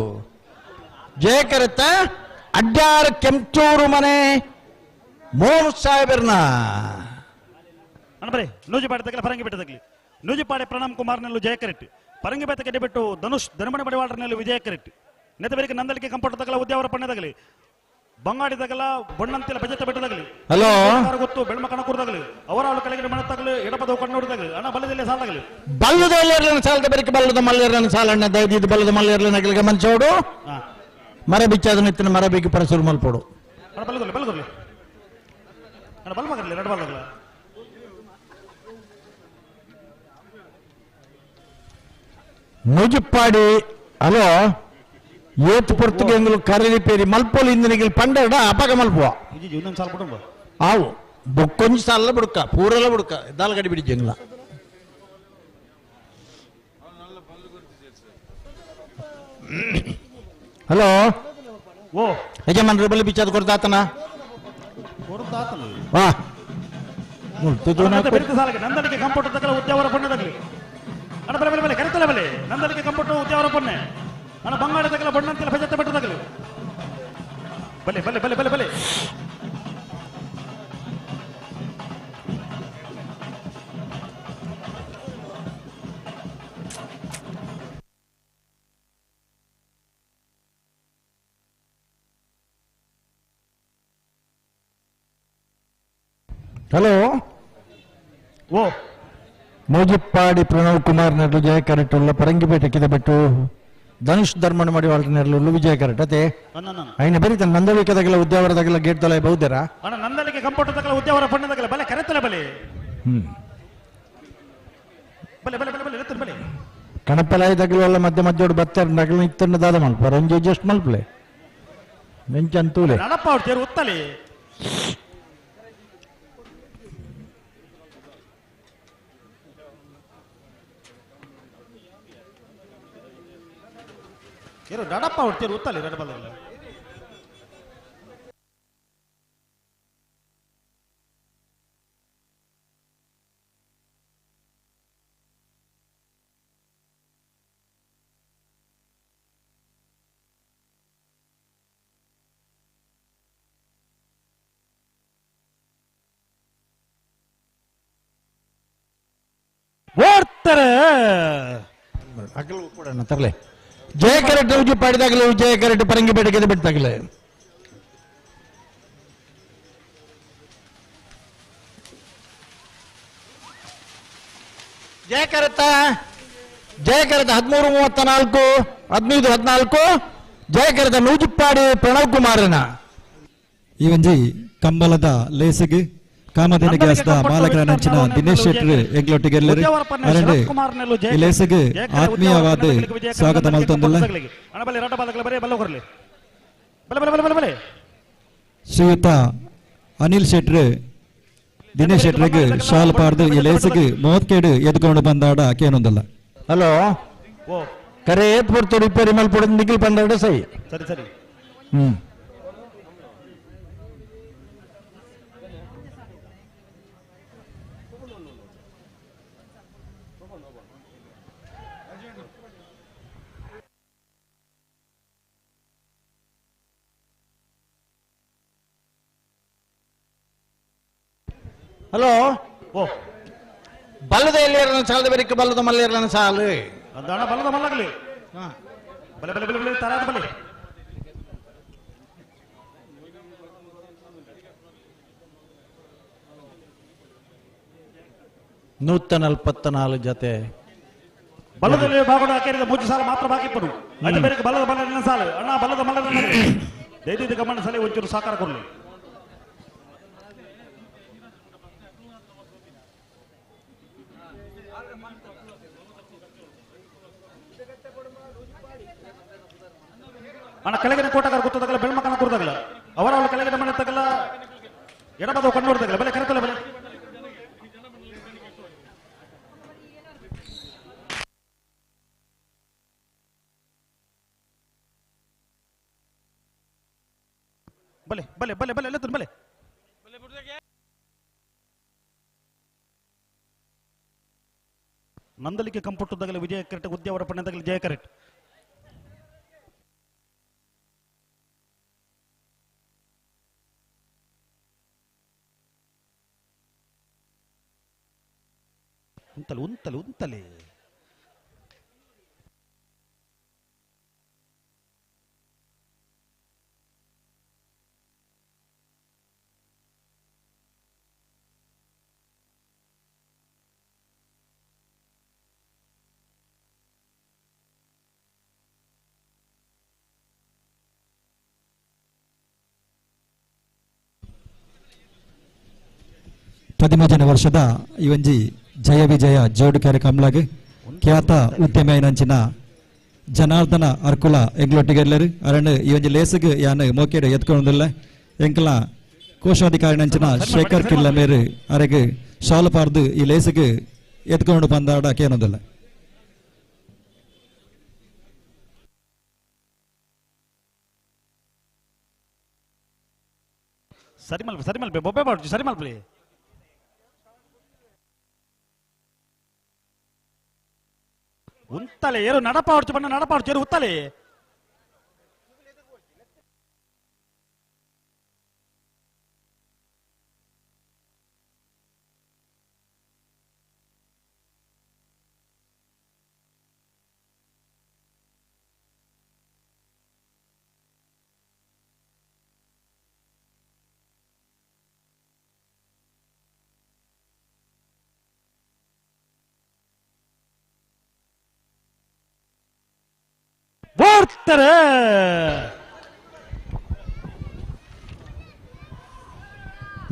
ಜಯ ಕೆರೆತ ಅಡ್ಯಾರ ಕೆಂಚೂರು ಮನೆ ಮೋಹನ್ ಸಾಹೇಬರ್ನ ಬರೀ ನೂಜಿಪಾಡಿ ತಗಲಿ ಪರಂಗಿ ಬೆಟ್ಟ ತಗಲಿ ನೂಜಿಪಾಡಿ ಪ್ರಣಾಮ್ ಕುಮಾರ್ ನೆಲ್ಲು ಜಯ ಕೆರೆಟ್ ಪರಂಗಿ ಬೆಟ್ಟ ಕೆಡೆ ಬಿಟ್ಟು ಧನುಷ್ ಧನಮಣಿ ಬಡಿವಾಳರ ನೆಲ್ಲು ವಿಜಯ ಕೆರೆಟ್ ನೆತ್ತ ಬೇರೆ ನಂದಲಿಕೆ ಕಂಪೌಂಡ್ ತಗಲ ಉದ್ಯಾವರ ಪಣ್ಣೆ ತಗಲಿ ಬಂಗಾಡಿ ತಗಲ ಬಣ್ಣಂತಿಲ ಬಜೆತ ಬೆಟ್ಟ ತಗಲಿ ಹಲೋ ಗೊತ್ತು ಬೆಳ್ಮ ಕಣಕೂರು ತಗಲಿ ಅವರ ಕೆಳಗಿನ ಮನೆ ತಗಲಿ ಎಡಪದ ಕಣ್ಣೋಡಿ ತಗಲಿ ಅಣ್ಣ ಬಲ್ಲದಲ್ಲಿ ಸಾಲ ತಗಲಿ ಬಲ್ಲದ ಸಾಲದ ಬೇರೆ ಬಲ್ಲದ ಮಲ್ಲೇರನ ಸಾಲಣ್ಣ ದಯದಿದ್ದು ಬಲ್ಲದ ಮಲ್ಲೇರ್ಲನ ಗಮನಿಸೋಡು ಮರ ಬಿಚ್ಚಾದ ನಿತ್ತಿನ ಮರ ಬೇಕಿ ಪರಸೂರು ಮಲ್ಪೋಡು ಬಲ್ಗೊರ್ಲಿ ಅಣ್ಣ ಬಲ್ಮಗರ್ಲಿ ಎರಡು ಬಲ್ಗಲ್ಲ ನೂಜಿಪ್ಪಾಡಿ ಹಲೋ ಏತ್ ಪುರ್ತಿಗೆ ಕರೆ ರಿಪೇರಿ ಮಲ್ಪೋಲು ಇಂದಿನಿಗೆ ಪಂಡಡ ಅಪಗ ಮಲ್ಪುವ ಇನ್ನೊಂದು ಸಾಲ ಬಿಟ್ಟು ಆವು ಬೊಕ್ಕೊಂಜಿ ಸಾಲ ಬಿಡುಕ ಪೂರೆಲ್ಲ ಬಿಡುಕ ದಾಲ್ಗಡಿ ಬಿಡಿಜಂಗಿಲ್ಲ ಹಲೋ ಓ ಯಜಮಾನ್ರು ಬಲ್ಲಿ ಬಿಚ್ಚಾದ ಕೊಡ್ತಾತನ ವಾ ನಂದಲಿಕೆ ಕಂಪೌಂಡ್ ತಗಲ ಉದ್ಯಾವರ ಪಣ್ಣೆ ತಗಲಿ ಅಣ್ಣ ಬಲೆ ಬಲೆ ಬಲೆ ಕರೆತಲೆ ಬಲೆ ನಂದಲಿಕೆ ಕಂಪೌಂಡ್ ಉದ್ಯಾವರ ಪಣ್ಣೆ ಅಣ್ಣ ಬಂಗಾಳ ತಗಲ ಬಣ್ಣಂತಿಲ ಭಜತ್ತ ಬೆಟ್ಟ ತಗಲಿ ಬಲೆ ಬಲೆ ಬಲೆ ಬಲೆ ಬಲೆ ಹಲೋ ಓ ಮೋಜಿಪ್ಪಾಡಿ ಪ್ರಣವ್ ಕುಮಾರ್ ನೆರಳು ಜಯ ಕರೆಕ್ಟ್ ಉಳ್ಳ ಪರಂಗಿಪೇಟೆ ಕಿದಬೆಟ್ಟು ಧನುಷ್ ಧರ್ಮಣ ಮಾಡಿ ವಾಳ್ರ ನೆರಳು ವಿಜಯ ಕರೆಕ್ಟ್ ಅದೇ ಐನ ಬರೀತ ನಂದಳಿಕದಾಗಲ ಉದ್ಯಾವರದಾಗಲ ಗೇಟ್ ತಲ ಬಹುದೇರಾ ಅಣ್ಣ ನಂದಲಿಕೆ ಕಂಪೌಂಡ್ ತಗಲ ಉದ್ಯಾವರ ಪಣ್ಣದಾಗಲ ಬಲೆ ಕರೆತಲೆ ಬಲೆ ಬಲೆ ಬಲೆ ಬಲೆ ಬಲೆ ಬಲೆ ಕಣಪಲಾಯಿ ತಗಲುವಲ್ಲ ಮಧ್ಯ ಮಧ್ಯೋಡು ಬತ್ತಾರ ನಗಲು ಇತ್ತಂಡ ದಾದ ಮಲ್ಪಾರ ಒಂಜಿ ಜಸ್ಟ್ ಮಲ್ಪಲೆ ಮೆಂಚಂತೂಲೆ ನಡಪ ಅವ್ರು ಉತ್ತಲಿ ಕೇರು ನಡಪ ಅವ್ರು ಉತ್ತಲಿ ರೆಡ್ ಬಾಲ್ ಓಡ್ತಾರೆ ಅಗಲು ಕೂಡ ತರಲೆ ಜಯ ಕರೆಕ್ಟ್ ಉಜ್ಜಿ ಪಾಡಿದಾಗಲೇ ಜಯ ಕರೆಕ್ಟ್ ಪರಂಗಿ ಬೇಟೆಗೆ ಬಿಡ್ತಾಗಲೇ ಜಯ ಕರೆತ 13:34 15-14 ಜಯ ಕರೆತ ನೂಜಿಪ್ಪಾಡಿ ಪ್ರಣವ್ ಕುಮಾರನ ಈ ಒಂಜಿ ಕಂಬಲದ ಲೇಸಿಗೆ ಕಾಮಧೇನು ಗ್ಯಾಸ್ದ ಮಾಲಕರ ನಂಚಿನ ದಿನೇಶ್ ಶೆಟ್ಟಿ ಎಂಗ್ಲೊಟ್ಟಿಗೆ ಎಲ್ಲರೂ ಅರಣ್ಯ ಈ ಲೇಸಿಗೆ ಆತ್ಮೀಯವಾದ ಸ್ವಾಗತ ಮಲ್ತೊಂದಿಲ್ಲ ಶ್ರೀಯುತ ಅನಿಲ್ ಶೆಟ್ಟಿ ದಿನೇಶ್ ಶೆಟ್ಟಿಗೆ ಶಾಲ್ ಪಾಡ್ದು ಈ ಲೇಸಿಗೆ ಮೋತ್ಕೇಡು ಎದ್ಕೊಂಡು ಬಂದಾಡ ಕೇನೊಂದಲ್ಲ ಹಲೋ ಕರೆ ಏತ್ಪುರ್ತು ರಿಪೇರಿ ಮಲ್ಪಡ ನಿಖಿಲ್ ಪಂದಾಡ ಸೈ ಸರಿ ಸರಿ ಹಲೋ ಓ ಬಲ್ಲದ ಎಲ್ಲಿಯರನ ಸಾಲದ ಬರಿಕ ಬಲ್ಲದ ಮಲ್ಲೇರನ ಸಾಲು ಅದಣ ಬಲ್ಲದ ಮಲ್ಲಾಗಲಿ ಬಲೆ ಬಲೆ ಬಲೆ ಬಲೆ ತರಾದ ಬಲೆ 144 ಜೊತೆ ಬಲ್ಲದಲ್ಲಿ ಭಾಗಡ ಹಾಕಿದ 3 ಸಾಲ ಮಾತ್ರ ಬಾಕಿ ಇಪ್ಪಡು ಅಡ್ಡ ಬೇರೆ ಬಲ್ಲದ ಮಲ್ಲನ ಸಾಲು ಅಣ್ಣ ಬಲ್ಲದ ಮಲ್ಲನ ದೈದಿಕ ಗಮನ ಸಲ ಒಂಚೂರು ಸಾಕಾರ ಕೊಡಲಿ ಅಣ್ಣ ಕೆಳಗಿನ ಕೋಟಗಾರ ಗೊತ್ತಾಗಲ್ಲ ಬೆಳ್ಮಕನ ಕೂರ್ದಾಗಲ್ಲ ಅವರ ಕೆಳಗಿನ ಮನೆ ತಗಲ್ಲ ಎಡಬದ ಕಣ್ಣು ನೋಡ್ದಾಗಲ್ಲ ಬೆಲೆ ಕರೆತಲ್ಲ ಬೆಲೆ ಬಲೆ ಬಲೆ ಬಲೆ ಬಲೆ ಎಲ್ಲ ಬಲೆ ನಂದಲಿಕೆ ಕಂಪುಟ್ಟದಾಗಲೇ ವಿಜಯ ಕರೆಕ್ಟ್ ಉದ್ಯಾವರ ಪಣ್ಣದಾಗಲೇ ಜಯ ಕರೆಕ್ಟ್ ಉಂತಲೆ ಉಂತಲೆ ಉಂತಲೆ ಪದಿಮೂಜನೇ ವರ್ಷದ ಈ ಒಂಜಿ ಜಯ ವಿಜಯ ಜೋಡುಕೆರೆ ಕಮ್ಲಾಗ್ ಖ್ಯಾತ ಉದ್ಯಮಿ ನಂಚಿನ ಜನಾರ್ದನ ಅರ್ಕುಲ ಎಂಗ್ಲೊಟ್ಟಿಗೆಲ್ಲರು ಅರಣ್ಯ ಈ ಒಂಜಿ ಲೇಸಿಗೆ ಯಾನ್ ಮೋಕೆಡ್ ಎತ್ಕೊಂಡಿಲ್ಲ ಎಂಕಲ ಕೋಶಾಧಿಕಾರಿ ನಂಚಿನ ಶೇಖರ್ ಕಿಲ್ಲ ಮೇರು ಅರೆಗೆ ಶಾಲು ಪಾರ್ದು ಈ ಲೇಸಿಗೆ ಎತ್ಕೊಂಡು ಬಂದಾಡ ಕೇನೊಂದಿಲ್ಲ ಸರಿ ಮಲ್ಪೆ ಬೊಬ್ಬೆ ಬಾಡ್ಜಿ ಸರಿ ಮಲ್ಪೆ ಉಂತಲೆ ಏರು ನಡಪಾಡ್ಚು ಬಣ್ಣ ನಡಪಾಡ್ಚು ಏರು ಉತ್ತಲೆ ಓಡ್ತಾರೆ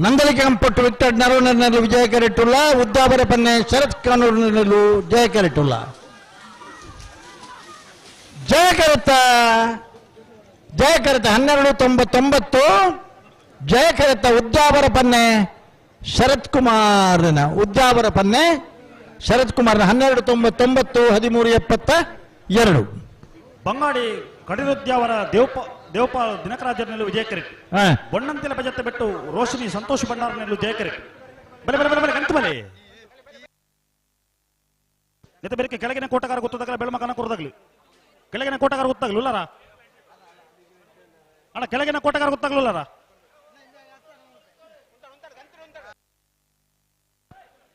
ನಂದಲಿಕೆ ಕಂಪಟ್ಟು ವಿಕ್ಟರ್ ನರವಣೆರಲು ವಿಜಯ ಕರೆಟ್ಟುಲ್ಲ ಉದ್ದಾವರ ಪನ್ನೆ ಶರತ್ ಕಾನೂರಿನಲ್ಲೂ ಜಯ ಕರೆಟ್ಟುಲ್ಲ ಜಯಕರತ 1299 ಜಯಕರತ ಉದ್ಯಾವರ ಪನ್ನೆ ಶರತ್ ಕುಮಾರ್ನ 1299 1372 ಬಂಗಾಡಿ ಕಡಿರುದ್ಯಾವರ ದೇವಪಾಲ್ ದಿನಕರಾಜರ್ ನೆಲ್ಲು ವಿಜಯಕರಿ ಬೊಣ್ಣಂತಿಲ ಬಜೆತ್ತ ಬಿಟ್ಟು ರೋಶಿನಿ ಸಂತೋಷ್ ಭಂಡಾರ ನೆಲ್ಲು ಜಯಕರಿ ಬಲೆ ಬಲೆ ಬಲೆ ಬಲೆ ಗಂತು ಬಲೆ ನೆತ ಬೇರೆ ಕೆಳಗಿನ ಕೋಟಗಾರ ಗೊತ್ತಾಗಲ್ಲ ಬೆಳಮಕನ ಕೊರದಾಗ್ಲಿ ಕೆಳಗಿನ ಕೋಟಗಾರ ಗೊತ್ತಾಗ್ಲಿ ಉಲ್ಲಾರ ಅಣ್ಣ ಕೆಳಗಿನ ಕೋಟಗಾರ ಗೊತ್ತಾಗ್ಲಿಲ್ಲಾರ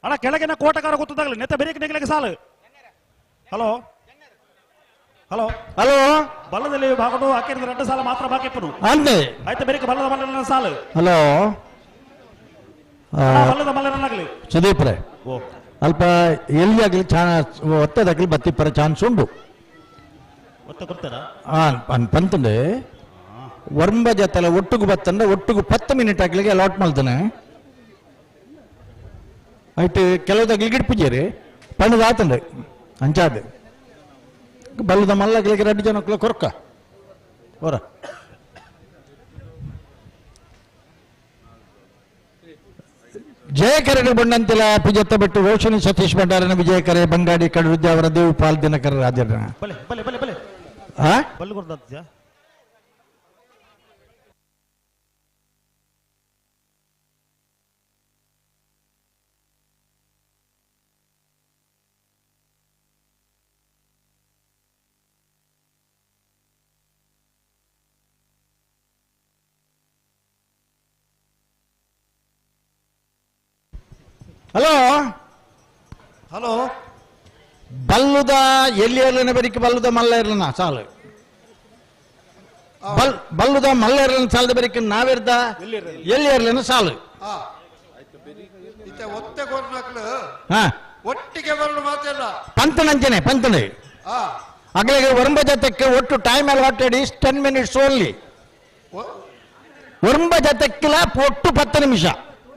ಅಣ್ಣ ಕೆಳಗಿನ ಕೋಟಗಾರ ಗೊತ್ತಾಗಲಿ ನೆತ ಬೇರೆ ನೆಗಲಿಗೆ ಸಾಲು ಹಲೋ ಹಲೋ ಹಲೋ ಬಲ್ಲದಲ್ಲಿ ಭಾಗಡು ಹಾಕಿದ್ರೆ 2 ಸಾಲ ಮಾತ್ರ ಬಾಕಿ ಇಪ್ಪನು ಅಂದೆ ಆಯ್ತು ಬೇರೆ ಬಲ್ಲದ ಮಲ್ಲನ ಸಾಲು ಹಲೋ ಬಲ್ಲದ ಮಲ್ಲನಾಗಲಿ ಸುದೀಪ್ರೆ ಅಲ್ಪ ಎಲ್ಲಿ ಆಗಲಿ ಒತ್ತದಾಗಲಿ ಬತ್ತಿಪ್ಪರ ಚಾನ್ಸ್ ಉಂಟು ಪಂತಂಡೆ ವರ್ಮ ಜೊತೆಲ್ಲ ಒಟ್ಟಿಗೆ ಬತ್ತಂದ್ರೆ ಒಟ್ಟಿಗೆ 10 ಮಿನಿಟ್ ಆಗ್ಲಿಕ್ಕೆ ಅಲಾಟ್ ಮಾಡ್ತಾನೆ ಆಯ್ತು ಕೆಲವುದಾಗ್ಲಿ ಗಿಡ್ಪುಜೇರಿ ಪಣ್ಣದ ಆತಂಡೆ ಅಂಚಾದೆ ಬಲ್ಲದ ಮಲ್ಲಾಗ್ಲಿಕ್ಕೆ 2 ಜನ ಕೊರಕ ಹೊರ ಜಯಕರೆ ಬಣ್ಣಂತಿಲ ಪಿಜತ್ತ ಬಿಟ್ಟು ರೋಶನಿ ಸತೀಶ್ ಭಂಡಾರನ ವಿಜಯಕರೆ ಬಂಗಾಡಿ ಕಡಿರುದ್ಯಾವರ ದೇವಪಾಲ್ ದಿನಕರ ರಾಜರ ಬಲೆ ಬಲೆ ಬಲೆ ಬಲೆ ಬಲ್ಲು ಕೊಡ್ದತ್ಯ ಹಲೋ ಹಲೋ ಬಲ್ಲುದ ಎಲ್ಲಿ ಇರ್ಲನ ಬರೀಕ್ ಬಲ್ಲುದ ಮಲ್ಲ ಇರ್ಲನ ಸಾಲು ಬಲ್ಲುದ ಮಲ್ಲ ಇರ್ಲನ ಸಾಲದ ಬರೀಕ್ ನಾವಿರ್ದ ಎಲ್ಲಿ ಇರ್ಲನ ಸಾಲು ಒಟ್ಟಿಗೆ ಬರಲು ಮಾತಿಲ್ಲ ಪಂತನಂಚನೆ ಪಂತನೆ ಅಗಲಿಗೆ ಒರಂಬ ಜತಕ್ಕೆ ಒಟ್ಟು ಟೈಮ್ ಅಲ್ಲಿ ಹೊಟ್ಟಡಿ 10 ಮಿನಿಟ್ಸ್ ಓನ್ಲಿ ಒರಂಬ ಜತಕ್ಕಿಲ್ಲ ಒಟ್ಟು 10 ನಿಮಿಷ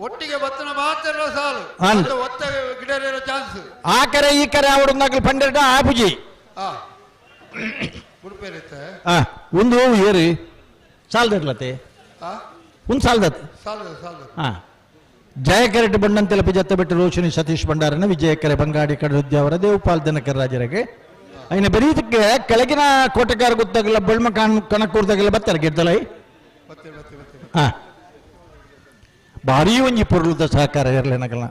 ಒಟ್ಟಿಗೆ ಬತ್ತನ ಮಾತ್ರ ಸಾಲು ಒತ್ತ ಗಿಡರ ಚಾನ್ಸ್ ಆ ಕರೆ ಈ ಕರೆ ಅವಡನ್ನಾಗಲಿ ಪಂಡಿರ ಆಪುಜಿ ಒಂದು ಏರಿ ಸಾಲದಿರ್ಲತೆ ಒಂದು ಸಾಲದತ್ ಜಯಕರೆಟ್ ಬಣ್ಣಂತೆಲ ಪಿಜತ್ತ ಬಿಟ್ಟು ರೋಶಿನಿ ಸತೀಶ್ ಭಂಡಾರನ ವಿಜಯಕರೆ ಬಂಗಾಡಿ ಕಡಿರುದ್ಯಾವರ ದೇವಪಾಲ್ ದಿನಕರ ರಾಜರಿಗೆ ಐನ ಬರೀದಕ್ಕೆ ಕೆಳಗಿನ ಕೋಟೆಗಾರ ಗೊತ್ತಾಗಲ್ಲ ಬಳ್ಮ ಕಣಕೂರ್ದಾಗೆಲ್ಲ ಬರ್ತಾರೆ ಗೆದ್ದಲೈ ಭಾರಿ ಒಂಜಿ ಪೊರ್ಲುದ ಸಹಕಾರ ಇರಲೇನಗಲ್ಲ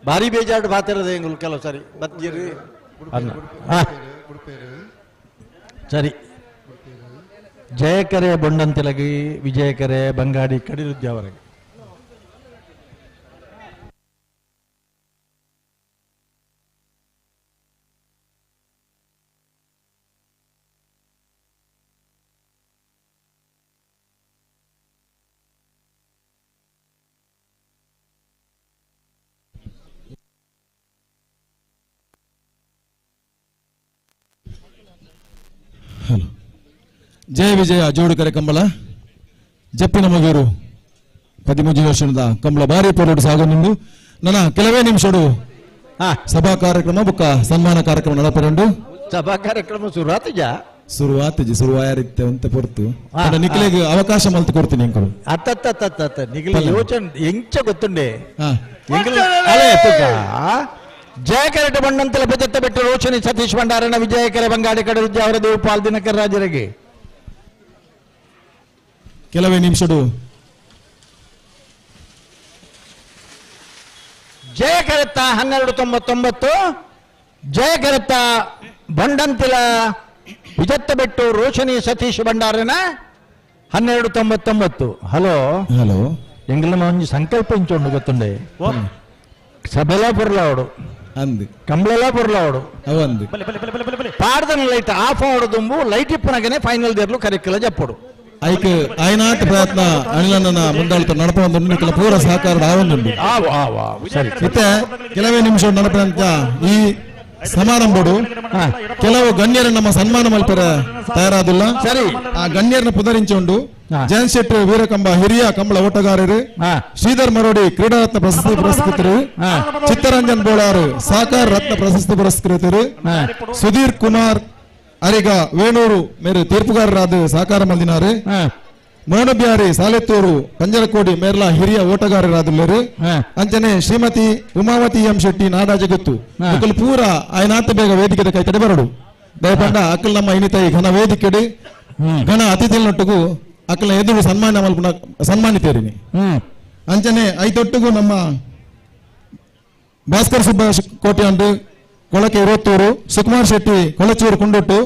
ಭಾರಿ ಬೇಜಾರ್ಡು ಬಾತಿರೋದು ಹೆಂಗ್ ಕೆಲವು ಸರಿ ಬತ್ತೀರಿ ಸರಿ ಜಯಕರೆ ಬೊಂಡಂತೆಲಗಿ ವಿಜಯಕರೆ ಬಂಗಾಡಿ ಕಡಿರುದ್ಯಾವರೆಗೆ ಜಯ ವಿಜಯ ಜೋಡುಕರೆ ಕಂಬಳ ಜಪ್ಪಿನ ಮಗೂರು 13 ವರ್ಷದ ಕಂಬಳ ಬಾರಿ ಪೋರಾಟ ಸಾಗನುಂಡು ನನ್ನ ಕೆಲವೇ ನಿಮಿಷಡು ಸಭಾ ಕಾರ್ಯಕ್ರಮ ಬುಕ್ಕ ಸನ್ಮಾನ ಕಾರ್ಯಕ್ರಮ ನಡಪರಂಡು ಸಭಾ ಕಾರ್ಯಕ್ರಮ ಶುರುವಾಯಾರಿತ್ತೆ ಅಂತ ಹೊರತು ನಿಖಿಲಿಗೆ ಅವಕಾಶ ಮಲ್ತು ಕೊಡ್ತೀನಿ ಅಂಕಲು ಅತ್ತ ನಿಖಿಲ ಯೋಚನೆ ಎಂಚ ಗೊತ್ತುಂಡೆ ಜಯಕರೆಟ ಬಣ್ಣಂತಲ ಬೆದತ್ತ ಬಿಟ್ಟು ರೋಶನಿ ಸತೀಶ್ ಭಂಡಾರನ ವಿಜಯಕರೆ ಬಂಗಾಡಿ ಕಡಿರುದ್ಯಾವರ ದೇವಪಾಲ್ ದಿನಕರ ರಾಜರಿಗೆ ಕೆಲವೇ ನಿಮಿಷಡು ಜಯಕರೆತ್ತ 1299 ಜಯಕರೆತ್ತ ಬಂಡಂತಿಲ ವಿಜತ್ತ ಬಿಟ್ಟು ರೋಶನಿ ಸತೀಶ್ ಭಂಡಾರನ 1299 ಹಲೋ ಹಲೋ ಎಂಗ್ಲ ಒಂಜಿ ಸಂಕಲ್ಪ ಇಂಚೊಂಡು ಗೊತ್ತುಂಡೆ ಸಭೆಲ ಪುರ್ಲಾವಡು ಅಂದು ಕಂಬಳೆಲ್ಲ ಪುರ್ಲಾವಡು ಅವಂದು ಪಾಡ್ದನ ಲೈಟ್ ಆಫ್ ಆವಡುದುಂಬು ಲೈಟ್ ಇಪ್ಪನಗನೆ ಫೈನಲ್ ದೇರ್ಲು ಕರಿಕಲ ಜಪ್ಪಡು ಐಕ್ ಆಯ್ನಾಟ ಪ್ರಯತ್ನ ಅನಿಲನ್ನ ಮುಂದಾಳ್ತ ನಡಪೊಂದು ನಿಖಿಲ ಪೂರ ಸಹಕಾರ ಆವೊಂದುಂಡು ಸರಿ ಮತ್ತೆ ಕೆಲವೇ ನಿಮಿಷ ನಡಪಂತ ಈ ಸಮಾರಂಭಡು ಕೆಲವು ಗಣ್ಯರ ನಮ್ಮ ಸನ್ಮಾನ ಮಲ್ಪರ ತಯಾರಾದಿಲ್ಲ ಸರಿ ಆ ಗಣ್ಯರನ್ನ ಪುನರಿಂಚೊಂಡು ಜಯಂತ್ ಶೆಟ್ಟಿ ವೀರಕಂಬ ಹಿರಿಯ ಕಂಬಳ ಓಟಗಾರರು ಶ್ರೀಧರ್ ಮರೋಡಿ ಕ್ರೀಡಾ ರತ್ನ ಪ್ರಶಸ್ತಿ ಪುರಸ್ಕೃತರು ಚಿತ್ತರಂಜನ್ ಬೋಳಾರು ಸಹಕಾರ ರತ್ನ ಪ್ರಶಸ್ತಿ ಪುರಸ್ಕೃತರು ಸುಧೀರ್ ಕುಮಾರ್ ಅರಿಗ ವೇಣೂರು ಮೇರು ತೀರ್ಪುಗಾರರಾದ ಸಹಕಾರ ಮಲ್ದಿನಾರು ಮೋನಬ್ಯಾರಿ ಸಾಲೆತ್ತೂರು ಪಂಜರಕೋಡಿ ಮೇರ್ಲ ಹಿರಿಯ ಓಟಗಾರರಾದುಲ್ಲರು ಅಂಚನೆ ಶ್ರೀಮತಿ ಉಮಾವತಿ ಎಂ ಶೆಟ್ಟಿ ನಾಡಾಜಗುತ್ತು ಅಕ್ಕಲ್ ಪೂರ ಆಯ್ನಾತ ಬೇಗ ವೇದಿಕೆ ಕೈ ತಡೆ ಬರಡು ದಯಪಂಡ ಅಕ್ಕಲ್ ನಮ್ಮ ಇನಿತಾಯಿ ಘನ ವೇದಿಕೆಡು ಘನ ಅತಿಥಿಗಳೊಟ್ಟಿಗೂ ಅಕ್ಕಲ ಎದುರು ಸನ್ಮಾನಿತೇರಿನಿ ಅಂಚನೆ ಐತೊಟ್ಟಿಗೂ ನಮ್ಮ ಭಾಸ್ಕರ್ ಸುಬ್ಬ ಕೋಟ್ಯಾಂಡು ಕೊಳಕೆ ಇರುವತ್ತೂರು ಸುಕುಮಾರ್ ಶೆಟ್ಟಿ ಕೊಳಚೂರು ಕುಂಡೊಟ್ಟು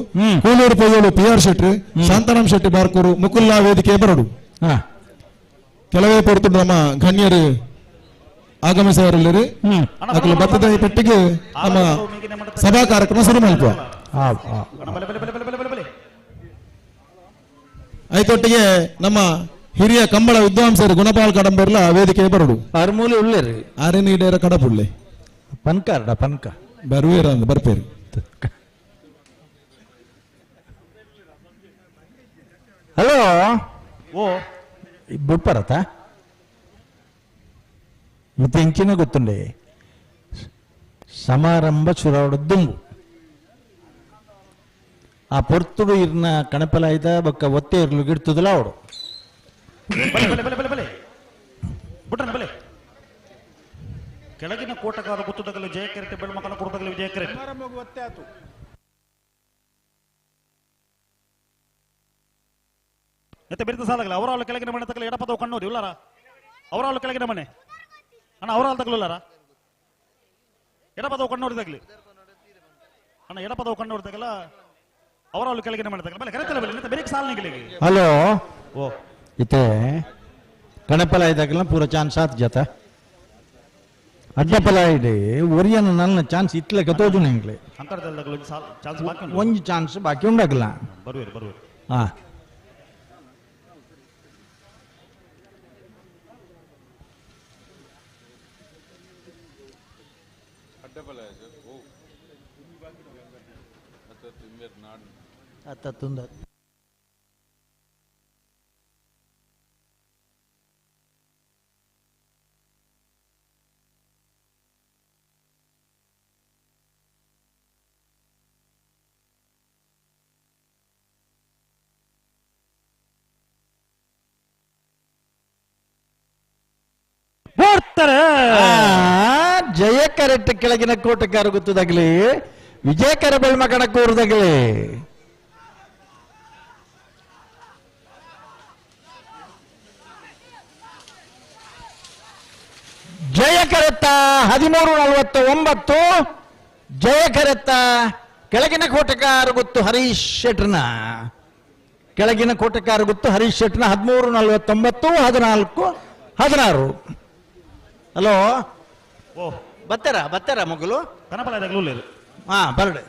ಕೂಲೂರು ಪೊಯ್ಯೋಳು PR ಶೆಟ್ಟಿ ಶಾಂತಾರಾಮ್ ಶೆಟ್ಟಿ ಬಾರ್ಕೂರು ಮುಕುಲ್ಲಾ ವೇದಿಕೆ ಬರಡು ಕೆಲವೇ ಪೊರ್ತು ನಮ್ಮ ಗಣ್ಯರು ಆಗಮಿಸುವವರೆಲ್ಲರೂ ಅಕ್ಕಲು ಭತ್ತದ ಪೆಟ್ಟಿಗೆ ನಮ್ಮ ಸಭಾ ಕಾರ್ಯಕ್ರಮ ಶುರು ಮಲ್ಪುವ ಐತೊಟ್ಟಿಗೆ ನಮ್ಮ ಹಿರಿಯ ಕಂಬಳ ವಿದ್ವಾಂಸರು ಗುಣಪಾಲ್ ಕಡಂಬರ್ಲ ವೇದಿಕೆ ಬರಡು ಅರ್ಮೂಲಿ ಉಳ್ಳೇರಿ ಆರೇನೀಡೇರ ಕಡಪುಳ್ಳೆ ಪನ್ಕಾರ್ಡ ಪನ್ಕ ಬರುವೇರ ಅಂದ ಬರ್ಪೇರು ಹಲೋ ಓ ಬುಡ್ಪರತ ಮತ್ತೆ ಇಂಚಿನ ಗೊತ್ತುಂಡೆ ಸಮಾರಂಭ ಶುರುವಡುಂಬು ಆ ಪೊರ್ತುಡು ಇರ್ನ ಕಣಪಲಾಯ್ದ ಬಕ್ಕ ಒತ್ತೆ ಇರ್ಲು ಗಿಡ್ತದಲ್ಲ ಅವಡು ಬಲೆ ಕೆಳಗಿನ ಕೋಟಗಾರ ಗುತ್ತುದಗಲು ಜಯಕರೆಟ್ಟಿ ಬೆಳ್ಮಕನ ಕುರುದಗಲು ವಿಜಯಕರೆಟ್ಟಿ ಮತ್ತೆ ಬೆರೆತ ಸಾಲಾಗಲ್ಲ ಅವರಾಳು ಕೆಳಗಿನ ಮನೆ ತಗಲು ಎಡಪದವು ಕಣ್ಣೋದು ಇಲ್ಲಾರ ಅವರಾಳು ಕೆಳಗಿನ ಮನೆ ಅಣ್ಣ ಅವರಾಳು ತಗಲಿಲ್ಲಾರ ಎಡಪದವು ಕಣ್ಣೋರು ತಗಲಿ ಅಣ್ಣ ಎಡಪದವು ಕಣ್ಣೋರು ತಗಲ ಅವರಾಳು ಕೆಳಗಿನ ಮನೆ ತಗಲ ಬಲೆ ಕರೆತಲ್ಲ ಬಲೆ ಬೆರಿಗೆ ಸಾಲ ನಿಗಲಿಗೆ ಹಲೋ ಓ ಇತ್ತೆ ಕಣಪಲಾಯ್ದಾಗಲ ಪೂರ ಚಾನ್ಸ್ ಆತ್ ಜತ ಅಡ್ಡಪಲಾಯ್ಡೆ ಒರಿಯನ ನನ್ನ ಚಾನ್ಸ್ ಇಟ್ಲೆ ಕತೋಜು ನಿಂಗ್ಲೆ ಅಂಕರದಲ್ಲಗಳು ಚಾನ್ಸ್ ಬಾಕಿ ಉಂಟು ಒಂಜಿ ಚಾನ್ಸ್ ಬಾಕಿ ಉಂಡಾಗಲ್ಲ ಬರುವೇರು ಹಾ ಅತ್ತುಂದ ಜಯಕರೆಟ್ಟ ಕೆಳಗಿನ ಕೋಟಗಾರ ಗೊತ್ತದಾಗಲಿ ವಿಜಯಕರ ಬೆಳ್ಮಕಣ ಕೂರದಾಗಲಿ ಜಯಕರೆತ್ತ 13:49 ಜಯಕರೆತ್ತ ಕೆಳಗಿನ ಕೋಟಗಾರ ಗೊತ್ತು ಹರೀಶ್ ಶೆಟ್ರನ ಕೆಳಗಿನ ಕೋಟಗಾರ ಗೊತ್ತು ಹರೀಶ್ ಶೆಟ್ರನ 13:49 14-16 ಹಲೋ ಓ ಬತ್ತಾರ ಮಗಲು ಕನಪಲಾಯ್ದಾಗಲೂ ಹಾ ಬರಡೆ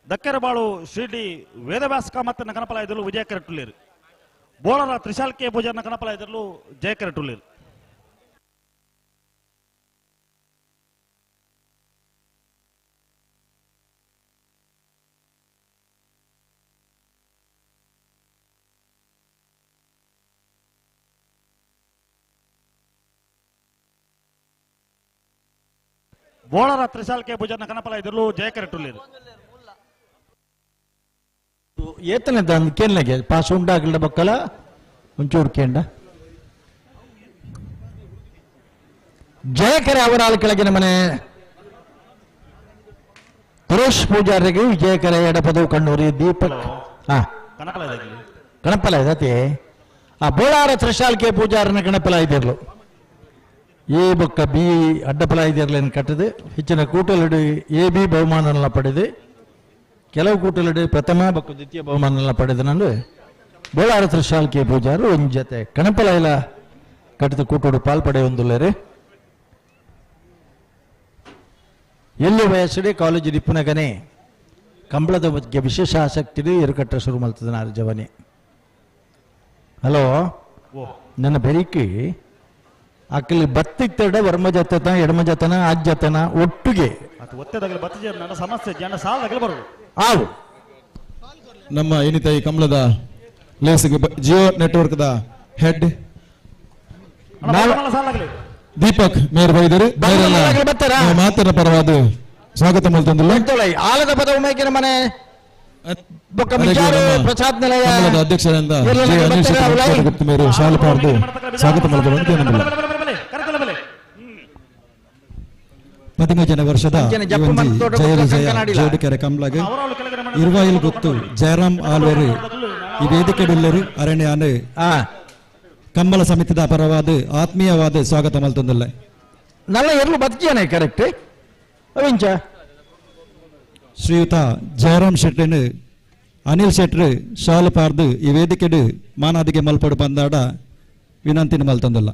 ದಕ್ಕೆರಬಾಳು ಶ್ರೀ ವೇದವ್ಯಾಸ ಕಾಮತ್ತನ ಕನಪಲಾಯ್ದಲು ವಿಜಯಕರೆಟ್ಟುಳ್ಳೇರು ಬೋಳರ ತ್ರಿಶಾಲ್ಕೆ ಭೋಜನ ಕನಪಲಾಯ್ದಲು ಜಯಕರೆಟ್ಟುಳ್ಳೇರು ಬೋಳರ ತ್ರಿಶಾಲ್ಕೆ ಭುಜನ ಕನಪಲಾಯ್ದಲು ಜಯಕರೆಟ್ಟುಳ್ಳೇರು ಏತನದ ಕೇಳಗೆ ಪಾಸ್ ಉಂಡಾಗಲ ಬಕ್ಕಲ ಒಂಚೂರು ಕೇಂಡ ಜಯಕರೆ ಅವರಾಳ ಕೆಳಗಿನ ಮನೆ ಸುರೇಶ್ ಪೂಜಾರಿಗೆ ವಿಜಯಕರೆ ಎಡಪದವು ಕಣ್ಣೂರಿ ದೀಪಕ್ ಕಣಪಲ ಇದತಿ ಆ ಬೋಳಾರ ತ್ರಿಶಾಲ್ಕೆ ಪೂಜಾರನ ಕಣಪಲ ಇದಿರ್ಲು ಎ ಬೊಕ್ಕ ಬಿ ಅಡ್ಡಪಲ ಇದಿರ್ಲೇನು ಕಟ್ಟದು ಹೆಚ್ಚಿನ ಕೂಟಲಡು ಎ ಬಿ ಬಹುಮಾನ ಪಡೆದು ಕೆಲವು ಕೂಟಲಡು ಪ್ರಥಮ ಬೊಕ್ಕ ದ್ವಿತೀಯ ಬಹುಮಾನ ಪಡೆದು ನಾನು ಬೋಳಾರ ತ್ರಿಶಾಲ್ಕೆ ಪೂಜಾರು ಒಂದು ಜೊತೆ ಕಣಪಲ ಎಲ್ಲ ಕಟ್ಟಿದ ಕೂಟೋಡು ಪಾಲ್ಪಡೆ ಒಂದುಲ್ಲರೆ ಎಲ್ಲಿ ವಯಸ್ಸಡಿ ಕಾಲೇಜು ದಿಪ್ಪುನಗನೆ ಕಂಬಳದ ಬಗ್ಗೆ ವಿಶೇಷ ಆಸಕ್ತಿ ಇರುಕಟ್ಟ ಶುರು ಮಾಡ್ತದೆ ನಾನು ಜವನಿ ಹಲೋ ನನ್ನ ಬೆರಿಕಿ ಅಕ್ಕಲಿ ಬತ್ತಿತ್ತಡ ವರ್ಮ ಜತನ ಎಡಮ ಜತನ ಆಜ್ ಜತನ ಒಟ್ಟಿಗೆ ಸಮಸ್ಯೆ ಜನ ಸಾಲದಾಗಲೇ ಬರೋದು ಆವು ನಮ್ಮ ಏನಿತಾಯಿ ಕಮಲದ ಲೇಸಿಗೆ ಜಿಯೋ ನೆಟ್ವರ್ಕ್ ದ ಹೆಡ್ ದೀಪಕ್ ಮೇರ್ ಬೈದರು ಮಾತಿನ ಪರವಾದ ಸ್ವಾಗತ ಮಲ್ತಂದಿಲ್ಲ ಆಲದ ಪದ ಉಮೇಕಿನ ಮನೆ ಪ್ರಸಾದ್ ನಿಲಯ ಅಧ್ಯಕ್ಷರಿಂದ ಮೇರು ಶಾಲು ಪಾರ್ದು ಸ್ವಾಗತ ಮಲ್ಕೊಂಡು 15ನೇ ವರ್ಷದ ಜಯ ವಿಜಯ ಜೋಡುಕೆರೆ ಕಂಬ್ಲಗ್ ಇರುವಾಯಿಲ್ ಗೊತ್ತು ಜಯರಾಮ್ ಆಲ್ವೇರು ಈ ವೇದಿಕೆಡುಲ್ಲರು ಅರಣ್ಯಾನು ಕಂಬಳ ಸಮಿತಿದ ಪರವಾದ ಆತ್ಮೀಯವಾದ ಸ್ವಾಗತ ಮಲ್ತಂದಿಲ್ಲ ನಲ್ಲ ಎರ್ಲು ಬದುಕಿಯಾನೆ ಕರೆಕ್ಟ್ ಅವಿಂಚ ಶ್ರೀಯುತ ಜಯರಾಮ್ ಶೆಟ್ಟನು ಅನಿಲ್ ಶೆಟ್ರು ಶಾಲು ಪಾರ್ದು ಈ ವೇದಿಕೆಡು ಮಾನಾದಿಗೆ ಮಲ್ಪಡು ಬಂದಾಡ ವಿನಂತಿನ ಮಲ್ತಂದಿಲ್ಲ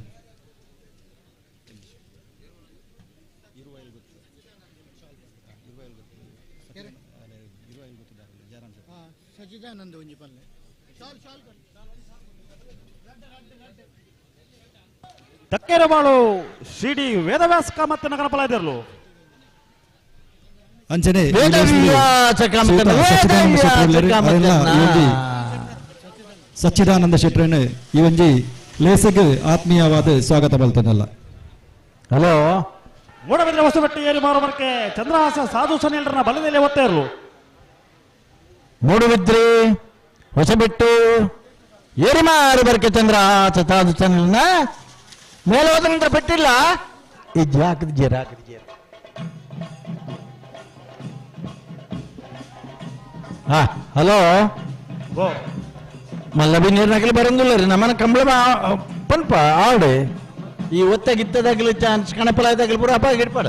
ತಕ್ಕೇರಬಾಳು ಶ್ರೀಡಿ ವೇದವ್ಯಾಸ ಕಾಮತ್ ನಗರಪಲಾಯದಿರಲು ಅಂಚನೆ ಸಚ್ಚಿದಾನಂದ ಶೆಟ್ರನು ಈ ಒಂಜಿ ಲೇಸಿಗೆ ಆತ್ಮೀಯವಾದ ಸ್ವಾಗತ ಬಲ್ತನಲ್ಲ ಹಲೋ ಮೂಡಬಿದ್ರೆ ವಸ್ತು ಬಟ್ಟೆ ಏರಿ ಮಾರುವರ್ಕೆ ಚಂದ್ರಹಾಸ ಸಾಧು ಸನಿಲ್ರನ್ನ ಬಲದಲ್ಲಿ ಒತ್ತೇ ಇರಲು ಮೂಡುಬಿದ್ರಿ ಹೊಸಬಿಟ್ಟು ಏರಿ ಮಾರು ಬರ್ಕೆ ಚಂದ್ರಹಾಸ ಸಾಧು ಸನಿಲ್ನ ಮೇಲೆ ಹೋದ ನಂತರ ಬಿಟ್ಟಿಲ್ಲ ಹಲೋ ಮಲ್ಲಬಿ ನೀರ್ನಾಗಲಿ ಬರಂಗಿಲ್ಲ ರೀ ನಮ್ಮನ ಕಂಬಳ ಪನ್ಪ ಆಡೆ ಈ ಒತ್ತಾಗಿತ್ತದಾಗಲಿ ಚಾನ್ಸ್ ಕಣಪಲಾಯದಾಗಲಿ ಪೂರ ಅಪ್ಪ ಗಿಡ್ಪಾಡ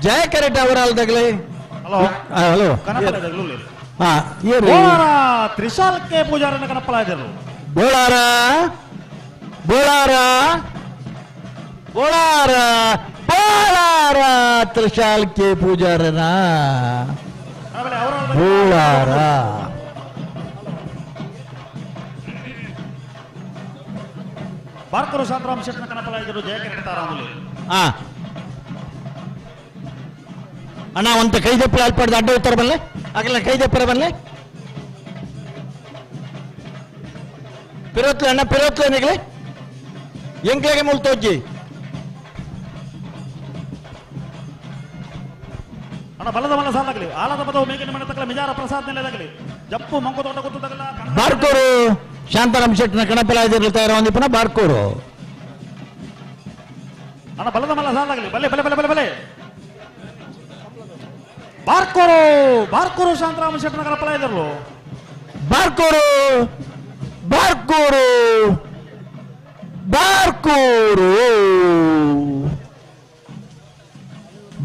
ಜಯ ಕರೆಕ್ಟ್ ಅವರಾಲ್ದಾಗಲಿ ಹಲೋ ತ್ರಿಶಾಲ್ ಕೆ ಪೂಜಾರನ ಕಣಪಲಾಯದರು ಬೋಳಾರ ಬೋಳಾರ ಬೋಳಾರ ಬೋಳಾರ ತ್ರಿಶಾಲ್ ಕೆ ಪೂಜಾರನ ಬೋಳಾರ ಬಾರ್ಕರು ಶಾಂತರಾಮ್ ಶೆಟ್ನ ಕಣಪಲಾಯದರು ಜಯಕರೆ ತಾರಾಮುಲಿ ಅಣ್ಣ ಒಂತ ಕೈ ದಪ್ಪಳ ಅಲ್ಪಾಡ್ದು ಅಡ್ಡ ಉತ್ತರ ಬಲ್ಲೆ ಆಗಲ್ಲ ಕೈ ದಪ್ಪರ ಬಲ್ಲೆ ಪಿರೋತ್ಲೆ ಅಣ್ಣ ಪಿರೋತ್ಲೆ ನಿಗಲೆ ಎಂಕ್ಲೆಗೆ ಮುಲ್ತೋಜ್ಜಿ ಅಣ್ಣ ಬಲದ ಮಲ್ಲ ಸಾಲಾಗಲಿ ಆಲದ ಪದವು ಮೇಗಿನ ಮನೆ ತಕ್ಕಲ ಮಿಜಾರ ಪ್ರಸಾದ್ ನೆಲೆದಾಗಲಿ ಜಪ್ಪು ಮಂಕು ತೋಟ ಗೊತ್ತು ತಗಲ ಬಾರ್ಕೋರು ಶಾಂತಾರಾಮ್ ಶೆಟ್ನ ಕಣಪಲಾಯದಿರಲು ತಯಾರ ಒಂದಿಪ್ಪನ ಬಾರ್ಕೋರು ಅಣ್ಣ ಬಲದ ಮಲ್ಲ ಸಾಲಾಗಲಿ ಬಲ್ಲೆ ಬಲೆ ಬಲೆ ಬಲೆ ಬಲೆ ಬಾರ್ಕೋರು ಬಾರ್ಕೋರು ಶಾಂತರಾಮ ಶೆಟ್ನ ಕಣಪಲಾಯದಿರಲು ಬಾರ್ಕೋರು ಬಾರ್ಕೋರು ಬಾರ್ಕೋರು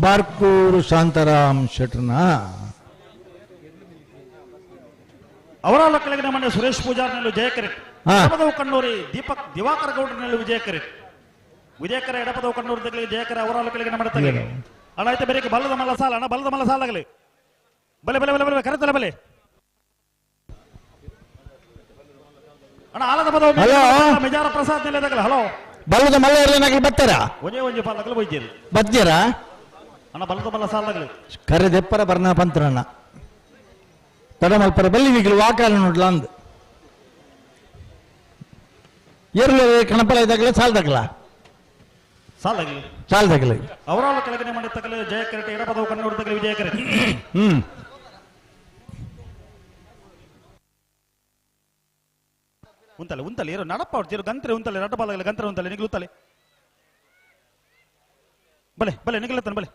ಬಾರ್ಕೋರು ಶಾಂತಾರಾಮ್ ಶೆಟ್ನ ಅವರ ಕೆಳಗಿನ ಮನೆ ಸುರೇಶ್ ಪೂಜಾರ್ನಲ್ಲೂ ಜಯಕರೆ ಎಡಪದವು ಕಣ್ಣೂರಿ ದೀಪಕ್ ದಿವಾಕರ ಗೌಡ್ರನಲ್ಲೂ ವಿಜಯಕರೆ ವಿಜಯಕರ ಎಡಪದವು ಕಣ್ಣೂರು ತಗಲಿ ಜಯಕರ ಅವರ ಕೆಳಗಿನ ಮನೆ ತಗಲಿ ಅಣ್ಣ ಆಯ್ತು ಬೇರೆ ಬಲ್ಲದ ಮಲ್ಲ ಸಾಲ ಅಣ್ಣ ಬಲ್ಲದ ಮಲ್ಲ ಸಾಲಾಗಲಿ ಬಲೆ ಬಲೆ ಬಲೆ ಬಲೆ ಕರೆತಲ್ಲ ಬಲೆ ಅಣ್ಣ ಆಲದ ಪದವು ಮಿಜಾರ ಪ್ರಸಾದ್ ನೆಲೆದಾಗಲಿ ಹಲೋ ಬಲ್ಲದ ಮಲ್ಲ ಏನಾಗಲಿ ಬರ್ತಾರ ಒಂಜೇ ಒಂಜಿ ಪಾಲಕಲು ಬೈದ್ದೀರಿ ಬರ್ತೀರಾ ಅಣ್ಣ ಬಲ್ಲದ ಮಲ್ಲ ಸಾಲಾಗಲಿ ಕರೆದೆಪ್ಪರ ಬರ್ನ ಪಂತ್ರಣ್ಣ ತಡ ಮಲ್ಪರ ಬಲ್ಲಿ ನಿಗಲು ವಾಕಾಲ ನೋಡ್ಲ ಅಂದ್ ಏರ್ಲ ಕಣಪಲ ಇದಾಗಲ ಸಾಲ್ದಾಗಲ ಸಾಲಾಗಲಿ ಸಾಲ್ದಾಗಲಿ ಅವರ ಕೆಳಗಿನ ಮನೆ ತಗಲಿ ಜಯಕರೆ ಎಡಪದವು ಕಣ್ಣೂರು ತಗಲಿ ವಿಜಯಕರೆ ಉಂತಲೆ ಉಂತಲೆ ಇರೋ ನಡಪ್ಪ ಹೊಡ್ತೀರು ಗಂತ್ರೆ ಉಂತಲೆ ರಡ್ಡಪಾಲಾಗಲಿ ಗಂತ್ರೆ ಉಂತಲೆ ನಿಗ್ಲುತ್ತಲೆ ಬಲೆ ಬಲೆ ನಿಗ್ಲತ್ತಾನೆ ಬಲೆ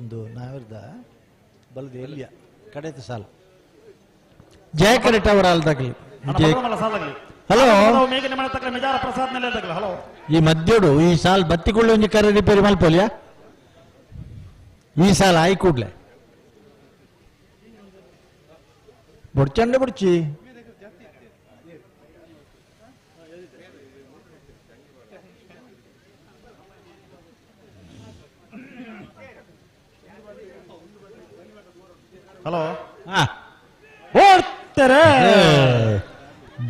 ಒಂದು ನಾವಿರ್ದ ಬಲದ ಎಲ್ಲಿಯ ಕಡೆದ ಸಾಲ ಜಯಕರೆ ಟವರ್ ಅಲ್ದಾಗಲಿ ಹಲೋ ಮೇಘನೆ ಮನೆ ತಕ್ಕ ಮೆಜಾರ ಪ್ರಸಾದ್ ನೆಲೆ ತಗಲ ಹಲೋ ಈ ಮಧ್ಯೋಡು ಈ ಸಾಲ್ ಬತ್ತಿಕೊಳ್ಳಿ ಒಂಜಿ ಕರೆ ರಿಪೇರಿ ಮಲ್ಪೋಲಿಯಾ ಈ ಸಾಲ ಆಯ್ ಕೂಡ್ಲೆ ಬುಡ್ಚಂಡೆ ಬುಡ್ಚಿ ಹಲೋ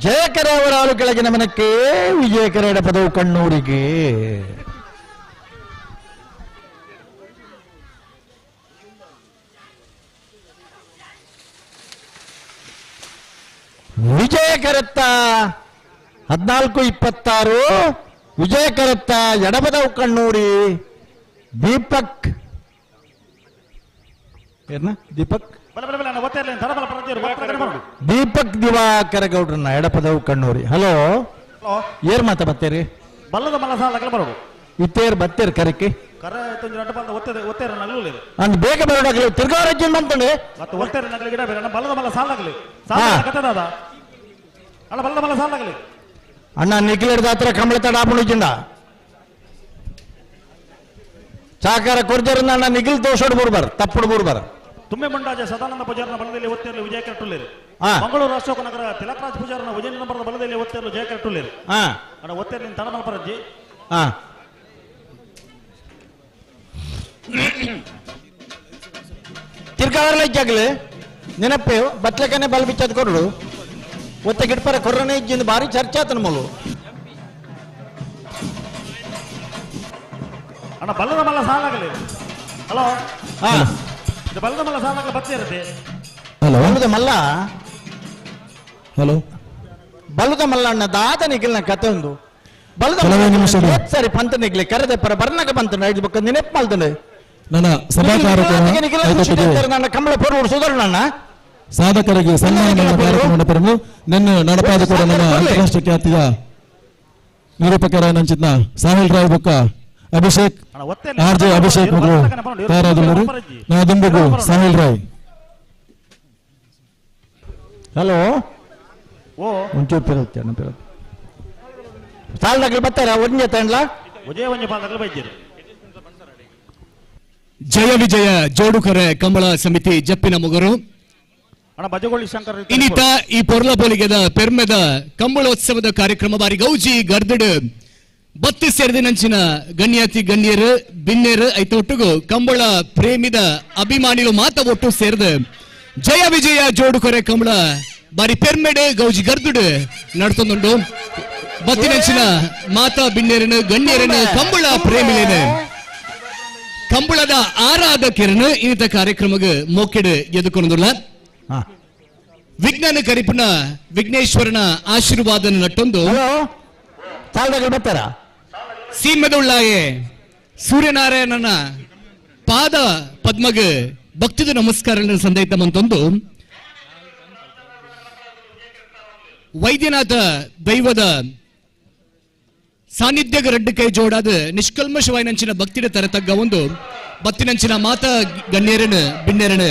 ಜಯಕರ ಅವರ ಆಳು ಕೆಳಗಿನ ಮನಕ್ಕೆ ವಿಜಯಕರ ಎಡಪದವು ಕಣ್ಣೂರಿಗೆ ವಿಜಯಕರತ್ತ 14-26 ವಿಜಯಕರತ್ತ ಎಡಪದವು ಕಣ್ಣೂರಿ ದೀಪಕ್ ಏನ ದೀಪಕ್ ದಿವಾಕರ ಗೌಡ್ರನ್ನ ಎಡಪದವು ಕಣ್ಣೂರಿ ಹಲೋ ಏರ್ ಮಾತ ಬತ್ತೇರಿ ಬಲ್ಲದ ಮಲ್ಲ ಸಾಲ ಬರೋದು ಇತ್ತೇರ್ ಬತ್ತೇರ್ ಕರಕ್ಕೆ ಕರೆ ತಂಜು ರಟ್ಟ ಬಂದ ಒತ್ತೇರ ನಗಲು ಅಂದ್ ಬೇಗ ಬರೋಡಾಗಲಿ ತಿರ್ಗಾರಜ್ಜಿ ಬಂತಂಡೆ ಮತ್ತೆ ಒತ್ತೇರ ನಗಲಿ ಗಿಡ ಬೇಡ ಬಲ್ಲದ ಮಲ್ಲ ಸಾಲಾಗಲಿ ಸಾಲ ಕತ್ತದಾದ ಅಲ್ಲ ಬಲ್ಲದ ಮಲ್ಲ ಸಾಲಾಗಲಿ ಅಣ್ಣ ನಿಖಿಲದ ಹತ್ರ ಕಂಬಳ ತಡ ಆಪುಣಿಜಿಂಡ ಸಾಕಾರ ಕೊರ್ಜರನ್ನ ಅಣ್ಣ ನಿಖಿಲ್ ತೋರ್ಸೋಡ್ ಬುರ್ಬಾರ ತಪ್ಪುಡು ಬುರ್ಬಾರ ತುಂಬೆ ಮುಂಡಾಜೆ ಸದಾನಂದ ಪೂಜಾರನ ಬಲದಲ್ಲಿ ಒತ್ತೇರಲು ವಿಜಯ ಕಟ್ಟುಳ್ಳೇರು ಮಂಗಳೂರು ಅಶೋಕ ನಗರ ತಿಲಕರಾಜ್ ಪೂಜಾರನ ವಿಜಯ ನಂಬರದ ಬಲದಲ್ಲಿ ಒತ್ತೇರಲು ಜಯ ಕಟ್ಟುಳ್ಳೇರು ಅಣ್ಣ ಒತ್ತೇರಲಿನ ತಡಮಲ್ಪರಜ್ಜಿ ತಿರ್ಗಾವರ್ಲ ಇಜ್ಜಾಗಲಿ ನೆನಪೆ ಬತ್ಲಕನೆ ಬಲ್ ಬಿಚ್ಚದ್ ಕೊರಡು ಒತ್ತ ಗಿಡ್ಪರ ಕೊರ್ರನೆ ಇಜ್ಜಿಂದ ಭಾರಿ ಚರ್ಚೆ ಆತನ ಮೂಲು ಅಣ್ಣ ಬಲ್ಲದ ಮಲ್ಲ ಸಾಲಾಗಲಿ ಹಲೋ ಇದು ಬಲ್ಲದ ಮಲ್ಲ ಸಾಲಾಗಲಿ ಬತ್ತೆ ಇರುತ್ತೆ ಬಲ್ಲದ ಮಲ್ಲ ಹಲೋ ಬಲ್ಲದ ಮಲ್ಲ ಅಣ್ಣ ದಾದ ನಿಖಿಲ್ನ ಕತೆ ಒಂದು ಬಲ್ಲದ ಸರಿ ಪಂತ ನಿಗ್ಲಿ ಕರೆದೆ ಪರ ಬರ್ನಾಗ ಬಂತ ಐದು ಬಕ್ಕ ನೆನಪು ಮಾಡ್ತಾನೆ ನನ್ನ ಸಭಾ ಕಾರ್ಯಕ್ರಮ ನನ್ನ ಕಂಬಳ ಪೂರ್ವ ಸುಧಾರಣ ಸಾಧಕರಿಗೆ ಸನ್ಮಾನ ಕಾರ್ಯಕ್ರಮ ಪರಮು ನನ್ನ ನಡಪಾದ ಕೂಡ ನನ್ನ ಅಂತಾರಾಷ್ಟ್ರೀಯ ಖ್ಯಾತಿಯ ನಿರೂಪಕರ ನಂಚಿದ್ನ ಸಾಹಿಲ್ ರಾಯ್ ಬೊಕ್ಕ ಅಭಿಷೇಕ್ ಆರ್ ಜೆ ಅಭಿಷೇಕ್ ಮಗಳು ತಯಾರಾದವರು ನಾ ದುಂಬಗು ಸಾಹಿಲ್ ರಾಯ್ ಹಲೋ ಒಂಚೂರು ಪಿರುತ್ತೆ ಅಣ್ಣ ಪಿರುತ್ತೆ ಸಾಲದಾಗಲಿ ಬರ್ತಾರ ಒಂಜೆ ತಂಡ್ಲ ವಿಜಯ ಒಂಜೆ ಪಾಲದಾಗಲಿ ಬೈದ್ಯರು ಜಯ ವಿಜಯ ಜೋಡುಕರೆ ಕಂಬಳ ಸಮಿತಿ ಜಪ್ಪಿನ ಮುಗರು ಇನ್ನಿತ ಈ ಪೊರ್ಲಪೊಲಿಗೆದ ಪೆರ್ಮೆದ ಕಂಬಳೋತ್ಸವದ ಕಾರ್ಯಕ್ರಮ ಬಾರಿ ಗೌಜಿ ಗರ್ದಡ್ ಬತ್ತಿ ಸೇರಿದಿನಂಚಿನ ಗಣ್ಯಾತಿ ಗಣ್ಯರು ಬಿನ್ನೆರು ಐತ ಒಟ್ಟುಗು ಕಂಬಳ ಪ್ರೇಮಿದ ಅಭಿಮಾನಿಗಳು ಮಾತ ಒಟ್ಟು ಸೇರಿದ ಜಯ ವಿಜಯ ಜೋಡುಕರೆ ಕಂಬಳ ಬಾರಿ ಪೆರ್ಮೆಡ್ ಗೌಜಿ ಗರ್ದಡ್ ನಡ್ತೊಂದುಂಡು ಬತ್ತಿನಂಚಿನ ಮಾತಾ ಬಿನ್ನೆರನು ಗಣ್ಯರನು ಕಂಬಳ ಪ್ರೇಮಿಲೇನು ಕಂಬಳದ ಆರಾಧಕರನ್ನು ಇನ್ನಿತ ಕಾರ್ಯಕ್ರಮಕ್ಕೆ ಮೋಕೆಡು ಎದುಕೊಂಡುಲ್ಲ ವಿಜ್ಞಾನ ಕರಿಪುನ ವಿಘ್ನೇಶ್ವರನ ಆಶೀರ್ವಾದ ನಟ್ಟೊಂದು ಸೀಮೆದುಳ್ಳಾಯೆ ಸೂರ್ಯನಾರಾಯಣನ ಪಾದ ಪದ್ಮಗ ಭಕ್ತಿದ ನಮಸ್ಕಾರ ಸಂದೈತ ಮಂತೊಂದು ವೈದ್ಯನಾಥ ದೈವದ ಸಾನ್ನಿಧ್ಯ ರಡ್ಡು ಕೈ ಜೋಡಾದ ನಿಷ್ಕಲ್ಮಶವಾಯಿನಂಚಿನ ಭಕ್ತಿನ ತರತಗ್ಗ ಒಂದು ಬತ್ತಿನಂಚಿನ ಮಾತಾ ಗಣ್ಯರನು ಬಿನ್ನೆರನು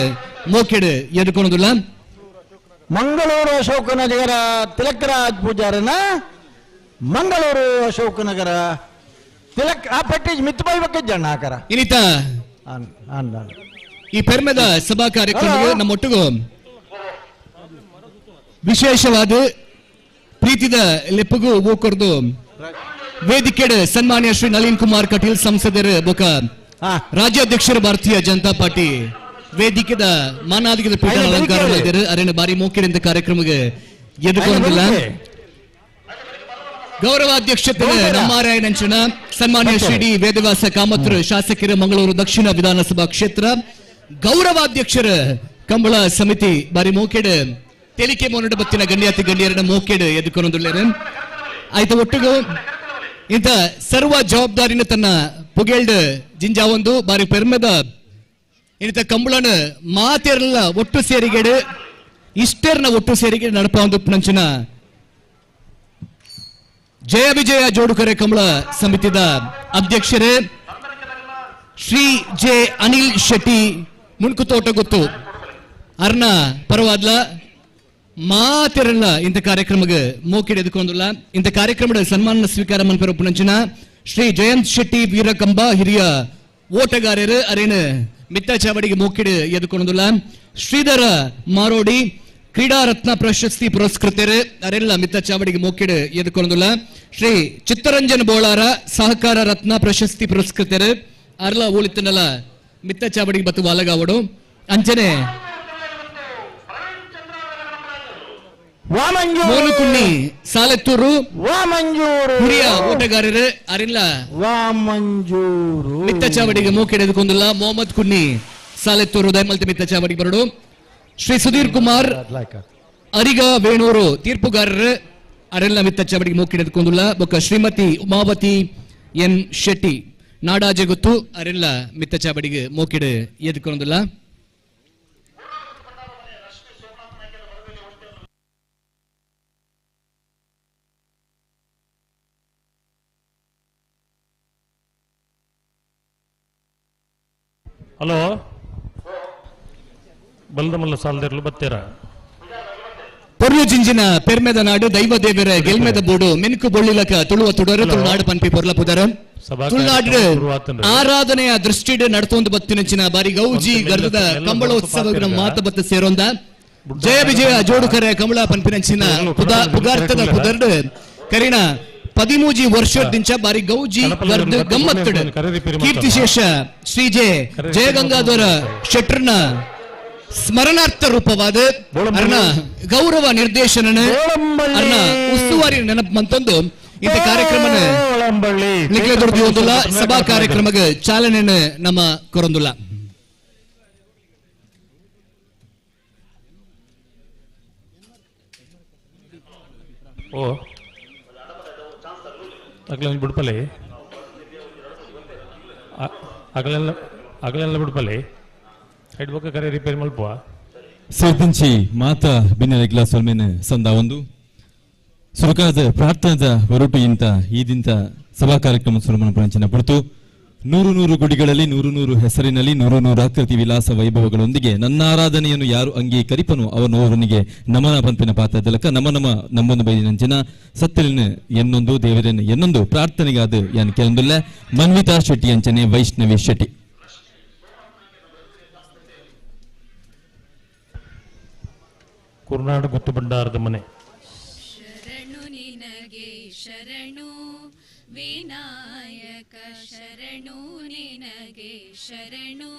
ಮೋಕೆಡು ಎದುಕೊಳ್ಳೋದಿಲ್ಲ ಮಂಗಳೂರು ಅಶೋಕನಗರ ತಿಲಕರಾಜ್ ಪೂಜಾರನ ಮಂಗಳೂರು ಅಶೋಕನಗರ ತಿಲಕ್ ಆ ಪೆಟ್ಟಿಗೆ ಮಿತ್ತಬಾಯಿ ಬಗ್ಗೆ ಜಣ್ಣ ಆಕಾರ ಇನ್ನಿತ ಈ ಪೆರ್ಮೆದ ಸಭಾ ಕಾರ್ಯಕ್ರಮಕ್ಕೆ ನಮ್ಮೊಟ್ಟಿಗೂ ವಿಶೇಷವಾದ ಪ್ರೀತಿದ ಲೆಪ್ಪಗೂ ಹೂಕೊರ್ದು ವೇದಿಕೆಡ್ ಸನ್ಮಾನ್ಯ ಶ್ರೀ ನಳಿನ್ ಕುಮಾರ್ ಕಟೀಲ್ ಸಂಸದರು ಬೊಕ ರಾಜ್ಯಾಧ್ಯಕ್ಷರು ಭಾರತೀಯ ಜನತಾ ಪಾರ್ಟಿ ವೇದಿಕೆದ ಮಾನಾಧಿಕದ ಪೀಠ ಅಲಂಕಾರ ಮಾಡಿದರು ಅರೇನ ಬಾರಿ ಮೋಕಿರಿಂದ ಕಾರ್ಯಕ್ರಮಕ್ಕೆ ಎದುಕೊಂಡಿಲ್ಲ ಗೌರವಾಧ್ಯಕ್ಷತೆ ನಮ್ಮಾರಾಯಣಂಚನ ಸನ್ಮಾನ್ಯ ಶ್ರೀ ಡಿ ವೇದವಾಸ ಕಾಮತ್ರ ಶಾಸಕರು ಮಂಗಳೂರು ದಕ್ಷಿಣ ವಿಧಾನಸಭಾ ಕ್ಷೇತ್ರ ಗೌರವಾಧ್ಯಕ್ಷರ ಕಂಬಳ ಸಮಿತಿ ಬಾರಿ ಮೋಕೆಡ್ ತೆಲಿಕೆ ಮೊನ್ನಡ ಬತ್ತಿನ ಗಣ್ಯಾತಿ ಗಣ್ಯರನ್ನ ಮೋಕೆಡ್ ಎದುಕೊಂಡಿಲ್ಲ ಆಯ್ತು ಒಟ್ಟಿಗೂ ಇಂಥ ಸರ್ವ ಜವಾಬ್ದಾರಿನ ತನ್ನ ಪುಗೇಲ್ಡ್ ಜಿಂಜಾ ಒಂದು ಬಾರಿ ಪೆರ್ಮೆದ ಇಂಥ ಕಂಬಳನ ಮಾತೆರಲ್ಲ ಒಟ್ಟು ಸೇರಿಗೆಡು ಇಷ್ಟರ್ನ ಒಟ್ಟು ಸೇರಿಗೆ ನಡಪ ಒಂದು ನಂಚಿನ ಜಯ ವಿಜಯ ಜೋಡುಕರೆ ಕಂಬಳ ಸಮಿತಿದ ಅಧ್ಯಕ್ಷರೇ ಶ್ರೀ ಜೆ ಅನಿಲ್ ಶೆಟ್ಟಿ ಮುನ್ಕುತೋಟ ಗೊತ್ತು ಅರ್ನ ಪರವಾದ್ಲ ಮಾತಿರಲ್ಲ ಇಂಥ ಕಾರ್ಯಕ್ರಮಕ್ಕೆ ಮೋಕಿಡೆ ಎದುಕೊಂದಿಲ್ಲ. ಇಂಥ ಕಾರ್ಯಕ್ರಮದ ಸನ್ಮಾನ ಸ್ವೀಕಾರ ಮನ್ಪರಪ್ಪನಂಚಿನ ಶ್ರೀ ಜಯಂತ್ ಶೆಟ್ಟಿ ವೀರಕಂಬ ಹಿರಿಯ ಓಟಗಾರರು ಅರೇನು ಮಿತ್ತ ಚಾವಡಿಗೆ ಮೋಕಿಡೆ ಎದುಕೊಂದಿಲ್ಲ. ಶ್ರೀಧರ ಮಾರೋಡಿ ಕ್ರೀಡಾ ರತ್ನ ಪ್ರಶಸ್ತಿ ಪುರಸ್ಕೃತರು ಅರೆಲ್ಲ ಮಿತ್ತ ಚಾವಡಿಗೆ ಮೋಕಿಡೆ ಎದುಕೊಂದಿಲ್ಲ. ಶ್ರೀ ಚಿತ್ತರಂಜನ್ ಬೋಳಾರ ಸಹಕಾರ ರತ್ನ ಪ್ರಶಸ್ತಿ ಪುರಸ್ಕೃತರು ಅರ್ಲ ಊಳಿತನಲ್ಲ ಮಿತ್ತ ಚಾವಡಿಗೆ ಬತ್ತು ವಾಲಗಾವಡು ಅಂಚನೆ ಮೋನುಕುಣ್ಣಿ ಸಾಲೆತ್ತೂರು ಹಿರಿಯ ಓಟಗಾರರು ಅರಿಲ್ಲ ಮಿತ್ತ ಚಾವಡಿಗೆ ಮೋಕೆಡೆ ಎದುಕೊಂಡಿಲ್ಲ. ಮೊಹಮ್ಮದ್ ಕುನ್ನಿ ಸಾಲೆತ್ತೂರು ದಯಮಲ್ತಿ ಮಿತ್ತ ಚಾವಡಿಗೆ ಬರಡು. ಶ್ರೀ ಸುಧೀರ್ ಕುಮಾರ್ ಅರಿಗ ವೇಣೂರು ತೀರ್ಪುಗಾರರು ಅರೆಲ್ಲ ಮಿತ್ತ ಚಾವಡಿಗೆ ಮೋಕೆಡೆ ಎದುಕೊಂಡಿಲ್ಲ. ಬೊಕ್ಕ ಶ್ರೀಮತಿ ಉಮಾವತಿ ಎನ್ ಶೆಟ್ಟಿ ನಾಡಾಜೆ ಗೊತ್ತು ಅರೆಲ್ಲ ಮಿತ್ತ ಚಾವಡಿಗೆ ಮೋಕೆಡೆ ಎದುಕೊಂಡಿಲ್ಲ. ಹಲೋ ಬಲದಮಲ್ಲ ಸಾಲದಿರ್ಲು ಬತ್ತೀರ ಪೊರ್ಲು ಜಿಂಜಿನ ಪೆರ್ಮೆದ ನಾಡು ದೈವ ದೇವರ ಗೆಲ್ಮೆದ ಬೋಡು ಮೆನ್ಕು ಬೊಳ್ಳಿಲಕ ತುಳುವ ತುಡರು ತುಳುನಾಡು ಪನ್ಪಿ ಪೊರ್ಲ ಪುದರ ತುಳುನಾಡು ಆರಾಧನೆಯ ದೃಷ್ಟಿಡ್ ನಡ್ತೊಂದು ಬತ್ತಿನಂಚಿನ ಬಾರಿ ಗೌಜಿ ಗರ್ದದ ಕಂಬಳೋತ್ಸವ ಮಾತ ಬತ್ತ ಸೇರೊಂದ ಜಯ ವಿಜಯ ಜೋಡುಕರ ಕಮಲ ಪನ್ಪಿನಂಚಿನ ಪುಗಾರ್ತದ ಪುದರ್ಡ್ ಕರಿಣ 13 ವರ್ಷದಿಂದ ಬಾರಿ ಗೌಜಿ ಗರ್ದ ಗಮ್ಮತ್ತುಡ್ ಕೀರ್ತಿಶೇಷ ಶ್ರೀಜೆ ಜಯಗಂಗಾಧರ ಶೆಟ್ರನ ಸ್ಮರಣಾರ್ಥ ರೂಪವಾದ ಅರ್ನ ಗೌರವ ನಿರ್ದೇಶನ ಅರ್ನ ಉಸ್ತುವಾರಿ ನೆನಪು ಮಂತೊಂದು ಇಂಥ ಕಾರ್ಯಕ್ರಮನ ಸಭಾ ಕಾರ್ಯಕ್ರಮಕ್ಕೆ ಚಾಲನೆ ನಮ್ಮ ಕೊರೊಂದುಲ್ಲ. ಓ ಅಗಲ ಬಿಡ್ಪಲೆ ಅಗಲೆಲ್ಲ ಬಿಡ್ಪಲೆ ಹೆಡ್ ಬೊಕ್ಕ ಕರೆ ರಿಪೇರಿ ಮಲ್ಪುವ ಸೇರ್ದಿಂಚಿ ಮಾತಾ ಬಿನ್ನರ ಗ್ಲಾಸ್ ಒಲ್ಮೇನೆ ಸಂದ ಒಂದು ಸುರಕಾದ ಪ್ರಾರ್ಥನದ ಹೊರಟು ಇಂತ ಈದಿಂತ ಸಭಾ ಕಾರ್ಯಕ್ರಮ ಸುರಮನ ಪಂಚನ ಪುರ್ತು 100 ಗುಡಿಗಳಲ್ಲಿ 100 ಹೆಸರಿನಲ್ಲಿ 100 ಆಕೃತಿ ವಿಲಾಸ ವೈಭವಗಳೊಂದಿಗೆ ನನ್ನ ಆರಾಧನೆಯನ್ನು ಯಾರು ಅಂಗೀಕರಿಪನು ಅವನವನಿಗೆ ನಮನ ಪಂಪಿನ ಪಾತ್ರದಲಕ ನಮ್ಮೊಂದು ಬೈದಿನಂಚಿನ ಸತ್ತಲಿನ ಎನ್ನೊಂದು ದೇವರನ್ನು ಎನ್ನೊಂದು ಪ್ರಾರ್ಥನೆಗಾದ ಯಾನ್ ಕೆಲೊಂದುಲ್ಲ ಮನ್ವಿತಾ ಶೆಟ್ಟಿ ಅಂಚನೆ ವೈಷ್ಣವಿ ಶೆಟ್ಟಿ ಕುರ್ನಾಡು ಗುತ್ತು ಭಂಡಾರದ ಮನೆ ಶರಣು ನಿನಗೆ ಶರಣು ವಿನಾಯಕ ಶರಣು ನಿನಗೆ ಶರಣು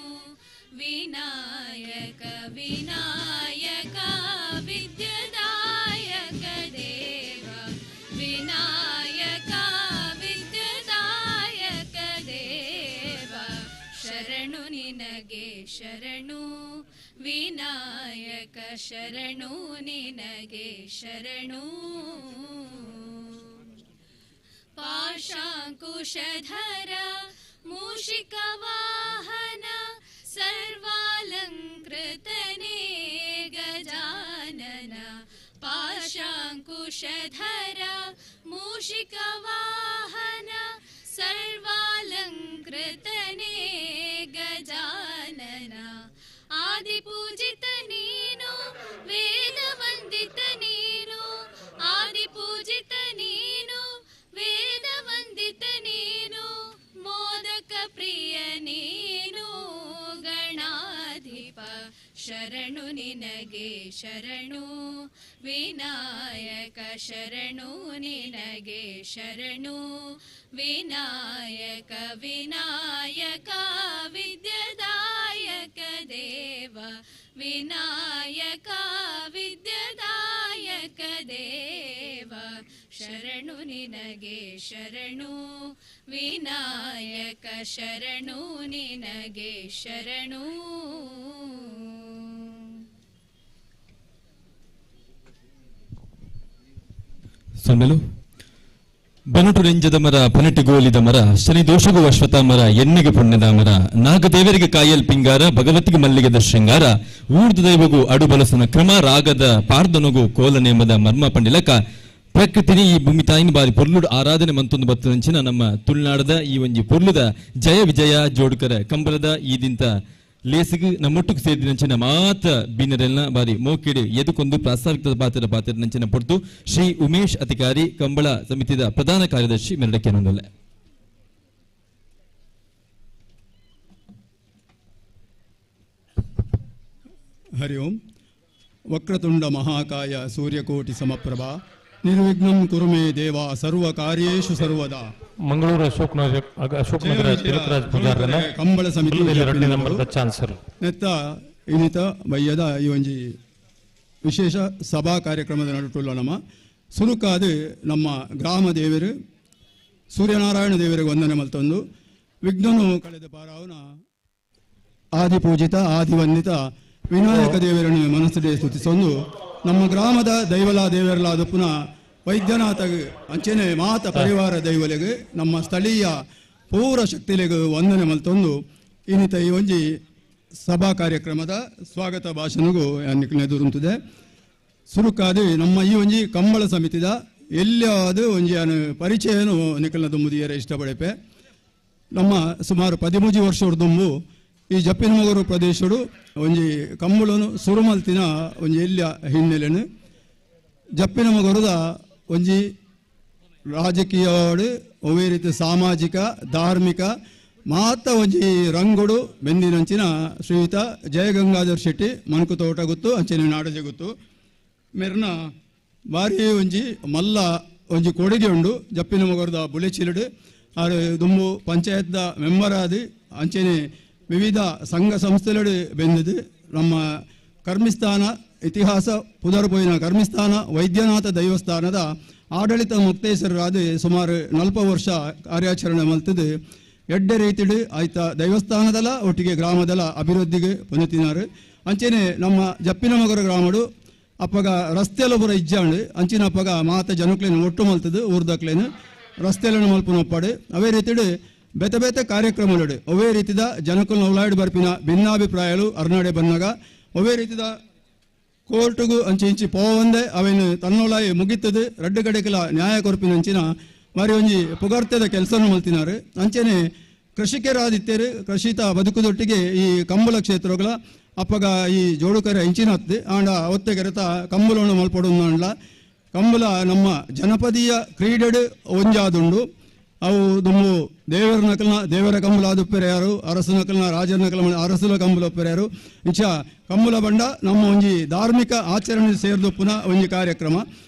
ವಿನಾಯಕ ವಿನಾಯಕ ವಿದ್ಯದಾಯಕ ದೇವ ವಿನಾಯಕ ವಿದ್ಯದಾಯಕ ದೇವ ಶರಣು ನಿನಗೆ ಶರಣು ವಿನಾಯಕ ಶರಣು ನಿನಗೆ ಶರಣು ಪಾಶಾಂಕುಶಧರ ಮೂಷಿಕವಾಹನ ಸರ್ವಾಲಂಕೃತನೇ ಗಜಾನನ ಪಾಶಾಂಕುಶಧರ ಮೂಷಿಕವಾಹನ ಸರ್ವಾಲಂಕೃತನೇ ಗಜಾನನ ಆದಿಪೂಜಿತ ನೀನು ವೇದ ವಂದಿತ ನೀನು ಆದಿಪೂಜಿತ ನೀನು ವೇದ ವಂದಿತ ನೀನು ಮೋದಕ ಪ್ರಿಯ ನೀನು ಗಣಾಧಿಪ ಶರಣು ನಿನಗೆ ಶರಣು ವಿನಾಯಕ ಶರಣು ನಿನಗೆ ಶರಣು ವಿನಾಯಕ ವಿನಾಯಕ ವಿದ್ಯದಾಯಕ ದೇವ ವಿನಾಯಕ ವಿದ್ಯದಾಯಕ ದೇವ ಶರಣು ನಿನಗೆ ಶರಣು ವಿನಾಯಕ ಶರಣು ನಿನಗೆ ಶರಣು ಸೊನ್ನೆಲು ಬನಟು ರೆಂಜದ ಮರ ಪನಟಿಗೋಲಿದ ಮರ ಶನಿ ದೋಷಗೂ ಅಶ್ವಥ ಮರ ಎಣ್ಣೆಗೆ ಪುಣ್ಯದ ಮರ ನಾಗದೇವರಿಗೆ ಕಾಯಲ್ ಪಿಂಗಾರ ಭಗವತಿಗೆ ಮಲ್ಲಿಗೆದ ಶೃಂಗಾರ ಊರ್ದ ದೈವಗೂ ಅಡುಬಲಸನ ಕ್ರಮ ರಾಗದ ಪಾರ್ದನಗೂ ಕೋಲನೇಮದ ಮರ್ಮ ಪಂಡಿಲಕ ಪ್ರಕೃತಿನಿ ಈ ಭೂಮಿ ತಾಯಿನ ಬಾರಿ ಪೊರ್ಲುಡು ಆರಾಧನೆ ಮಂತೊಂದು ಬತ್ತಂಚಿನ ನಮ್ಮ ತುಳುನಾಡದ ಈ ಒಂಜಿ ಪೊರ್ಲುದ ಜಯ ವಿಜಯ ಜೋಡುಕರ ಕಂಬಲದ ಈದಿಂತ ಲೇಸಿಗೆ ನಮ್ಮೊಟ್ಟಿಗೆ ಸೇರಿದ ನಂಚಿನ ಮಾತ ಬಿನ್ನರೆಲ್ಲ ಬಾರಿ ಮೋಕೆಡು ಎದುಕೊಂದು ಪ್ರಾಸ್ತಾವಿಕ ಪಾತ್ರ ನಂಚಿನ ಪೊರ್ತು ಶ್ರೀ ಉಮೇಶ್ ಅಧಿಕಾರಿ ಕಂಬಳ ಸಮಿತಿಯ ಪ್ರಧಾನ ಕಾರ್ಯದರ್ಶಿ ಮೆರಡಕ್ಕೆ ನೊಂದಲೆ. ಹರಿ ಓಂ. ವಕ್ರತುಂಡ ಮಹಾಕಾಯ ಸೂರ್ಯಕೋಟಿ ಸಮಪ್ರಭಾ ನಿರ್ವಿಘ್ನಂ ಕುರು ಮೇ ದೇವ ಸರ್ವ ಕಾರ್ಯೇಷು ಸರ್ವದಾ. ಮಂಗಳೂರು ಅಶೋಕ್ ನಗರ ತಿಲಕರಾಜ್ ಪೂಜಾರನ ಕಂಬಳ ಸಮಿತಿ ಚಾನ್ಸರ್ ನೆತ್ತ ಇನ್ನಿತ ಬಯ್ಯದ ಈ ಒಂಜಿ ವಿಶೇಷ ಸಭಾ ಕಾರ್ಯಕ್ರಮದ ನಡುಟುಲ್ಲ ನಮ್ಮ ಸುರುಕಾದ ನಮ್ಮ ಗ್ರಾಮ ದೇವರು ಸೂರ್ಯನಾರಾಯಣ ದೇವರಿಗೆ ವಂದನೆ ಮಲ್ತೊಂದು ವಿಘ್ನನು ಕಳೆದ ಪಾರಾವನ ಆದಿಪೂಜಿತ ಆದಿವಂದಿತ ವಿನಾಯಕ ದೇವರನ್ನು ಮನಸ್ಸಿಗೆ ಸ್ತುತಿಸೊಂದು ನಮ್ಮ ಗ್ರಾಮದ ದೈವಲ ದೇವರಲಾದ ಪುನಃ ವೈದ್ಯನಾಥ ಅಂಚೆನೆ ಮಾತ ಪರಿವಾರ ದೈವಲೆಗೆ ನಮ್ಮ ಸ್ಥಳೀಯ ಪೂರ ಶಕ್ತಿಲೆಗೆ ವಂದನೆ ಮಲ್ತೊಂದು ಇನ್ನಿತ ಈ ಒಂಜಿ ಸಭಾ ಕಾರ್ಯಕ್ರಮದ ಸ್ವಾಗತ ಭಾಷಣಗೂ ಎದುರುಂತಿದೆ. ಸುರುಕಾದ ನಮ್ಮ ಈ ಒಂಜಿ ಕಂಬಳ ಸಮಿತಿದ ಎಲ್ಲಿಯಾದ ಒಂಜಿ ಪರಿಚಯನು ನಿಖಲ್ನ ದುಂಬುದಿಯರ ಇಷ್ಟಪಡೆಪೆ. ನಮ್ಮ ಸುಮಾರು 13 ವರ್ಷದ ದುಂಬು ಈ ಜಪ್ಪಿನಮೊಗರು ಪ್ರದೇಶಡು ಒಂಜಿ ಕಂಬಳನು ಸುರುಮಲ್ತಿನ ಒಂಜಿ ಎಲ್ಲಿಯ ಹಿನ್ನೆಲೆನು ಜಪ್ಪಿನಮೊಗರದ ಒಂಜಿ ರಾಜಕೀಯವಾಡು ಒವೇ ರೀತಿ ಸಾಮಾಜಿಕ ಧಾರ್ಮಿಕ ಮಾತ ಒಂಜಿ ರಂಗುಡು ಬೆಂದಿನಂಚಿನ ಶ್ರೀಯುತ ಜಯಗಂಗಾಧರ್ ಶೆಟ್ಟಿ ಮನ್ಕು ತೋಟ ಗೊತ್ತು ಅಂಚನೆ ನಾಡಜೆ ಗೊತ್ತು ಮೆರ್ನ ಬಾರಿ ಒಂಜಿ ಮಲ್ಲ ಒಂಜಿ ಕೊಡುಗೆ ಉಂಡು ಜಪ್ಪಿನಮೊಗರದ ಬುಲೆಚಿಲಡು ಆರು ದುಂಬು ಪಂಚಾಯತ್ದ ಮೆಂಬರ್ ಆದಿ ಅಂಚನೆ ವಿವಿಧ ಸಂಘ ಸಂಸ್ಥೆಗಳು ಬೆಂದಿದ್ದು ನಮ್ಮ ಕರ್ಮಿಸ್ಥಾನ ಇತಿಹಾಸ ಪುದರ್ಪೋಯಿನ ಕರ್ಮಿಸ್ಥಾನ ವೈದ್ಯನಾಥ ದೈವಸ್ಥಾನದ ಆಡಳಿತ ಮುಕ್ತೇಶ್ವರರಾದ ಸುಮಾರು 40 ವರ್ಷ ಕಾರ್ಯಾಚರಣೆ ಮಲ್ತದ್ದು ಎಡ್ಡೆ ರೀತಿಡು ಆಯ್ತ ದೈವಸ್ಥಾನದಲ್ಲ ಒಟ್ಟಿಗೆ ಗ್ರಾಮದಲ್ಲ ಅಭಿವೃದ್ಧಿಗೆ ಪೊಂದುತ್ತಿನಾರು. ಅಂಚೆನೆ ನಮ್ಮ ಜಪ್ಪಿನಮೊಗರ ಗ್ರಾಮಡು ಅಪ್ಪಗ ರಸ್ತೆಲ್ಲ ಪುರ ಇಜ್ಜಾಂಡು ಅಂಚಿನ ಅಪ್ಪಗ ಮಾತ ಜನಕ್ಲೇನು ಒಟ್ಟು ಮಲ್ತದ್ದು ಊರ್ದಕ್ಲೇನು ರಸ್ತೆలను ಮಲ್ಪುನೊಪ್ಪಡು ಅವೇ ರೀತಿಡು ಬೇತೆ ಬೇತೆ ಕಾರ್ಯಕ್ರಮಗಳು ಅವೇ ರೀತಿದ ಜನಕ್ಕನ್ನು ಉಲಾಡಿ ಬರ್ಪಿನ ಭಿನ್ನಾಭಿಪ್ರಾಯಗಳು ಅರ್ನಾಡೆ ಬಂದಾಗ ಅವೇ ರೀತಿದ ಕೋರ್ಟ್ಗೂ ಅಂಚೆ ಇಂಚಿ ಪೋವಂದೆ ಅವೇನು ತನ್ನೊಳಾಯಿ ಮುಗಿತದು ರಡ್ಡು ಕಡೆಗೆಲ್ಲ ನ್ಯಾಯ ಕೊರಪಿನಂಚಿನ ಮಾರಿ ಒಂಜಿ ಪುಗಾರ್ತೆದ ಕೆಲಸವನ್ನು ಮಲ್ತಿನಾರು. ಅಂಚೆನೆ ಕೃಷಿಕರಾದಿತ್ಯರು ಕೃಷಿತ ಬದುಕುದೊಟ್ಟಿಗೆ ಈ ಕಂಬಳ ಕ್ಷೇತ್ರಗಳ ಅಪ್ಪಗ ಈ ಜೋಡುಕರೆ ಇಂಚಿನ ಹತ್ತು ಆಂಡ ಅವತ್ತೆ ಕೆರೆತ ಕಂಬಳವನ್ನು ಮಲ್ಪಡೋದು ಅಂಡ್ಲ ಕಂಬಳ ನಮ್ಮ ಜನಪದೀಯ ಕ್ರೀಡೆಡು ಒಂಜಾದುಂಡು ಅವು ದುಮ್ಮು ದೇವರ ನಕಲ್ನ ದೇವರ ಕಂಬಳ ಆದುಪ್ಪೆರೆ ಯಾರು ಅರಸು ನಕಲ್ನ ರಾಜರ ನಕಲ ಅರಸುಲ ಕಂಬಳ ಒಪ್ಪೆರೆ ಯಾರು ಇಂಚ ಕಂಬಳ ಬಂಡ ನಮ್ಮ ಒಂಜಿ ಧಾರ್ಮಿಕ ಆಚರಣೆ ಸೇರಿದೊಪ್ಪುನ ಒಂಜಿ ಕಾರ್ಯಕ್ರಮ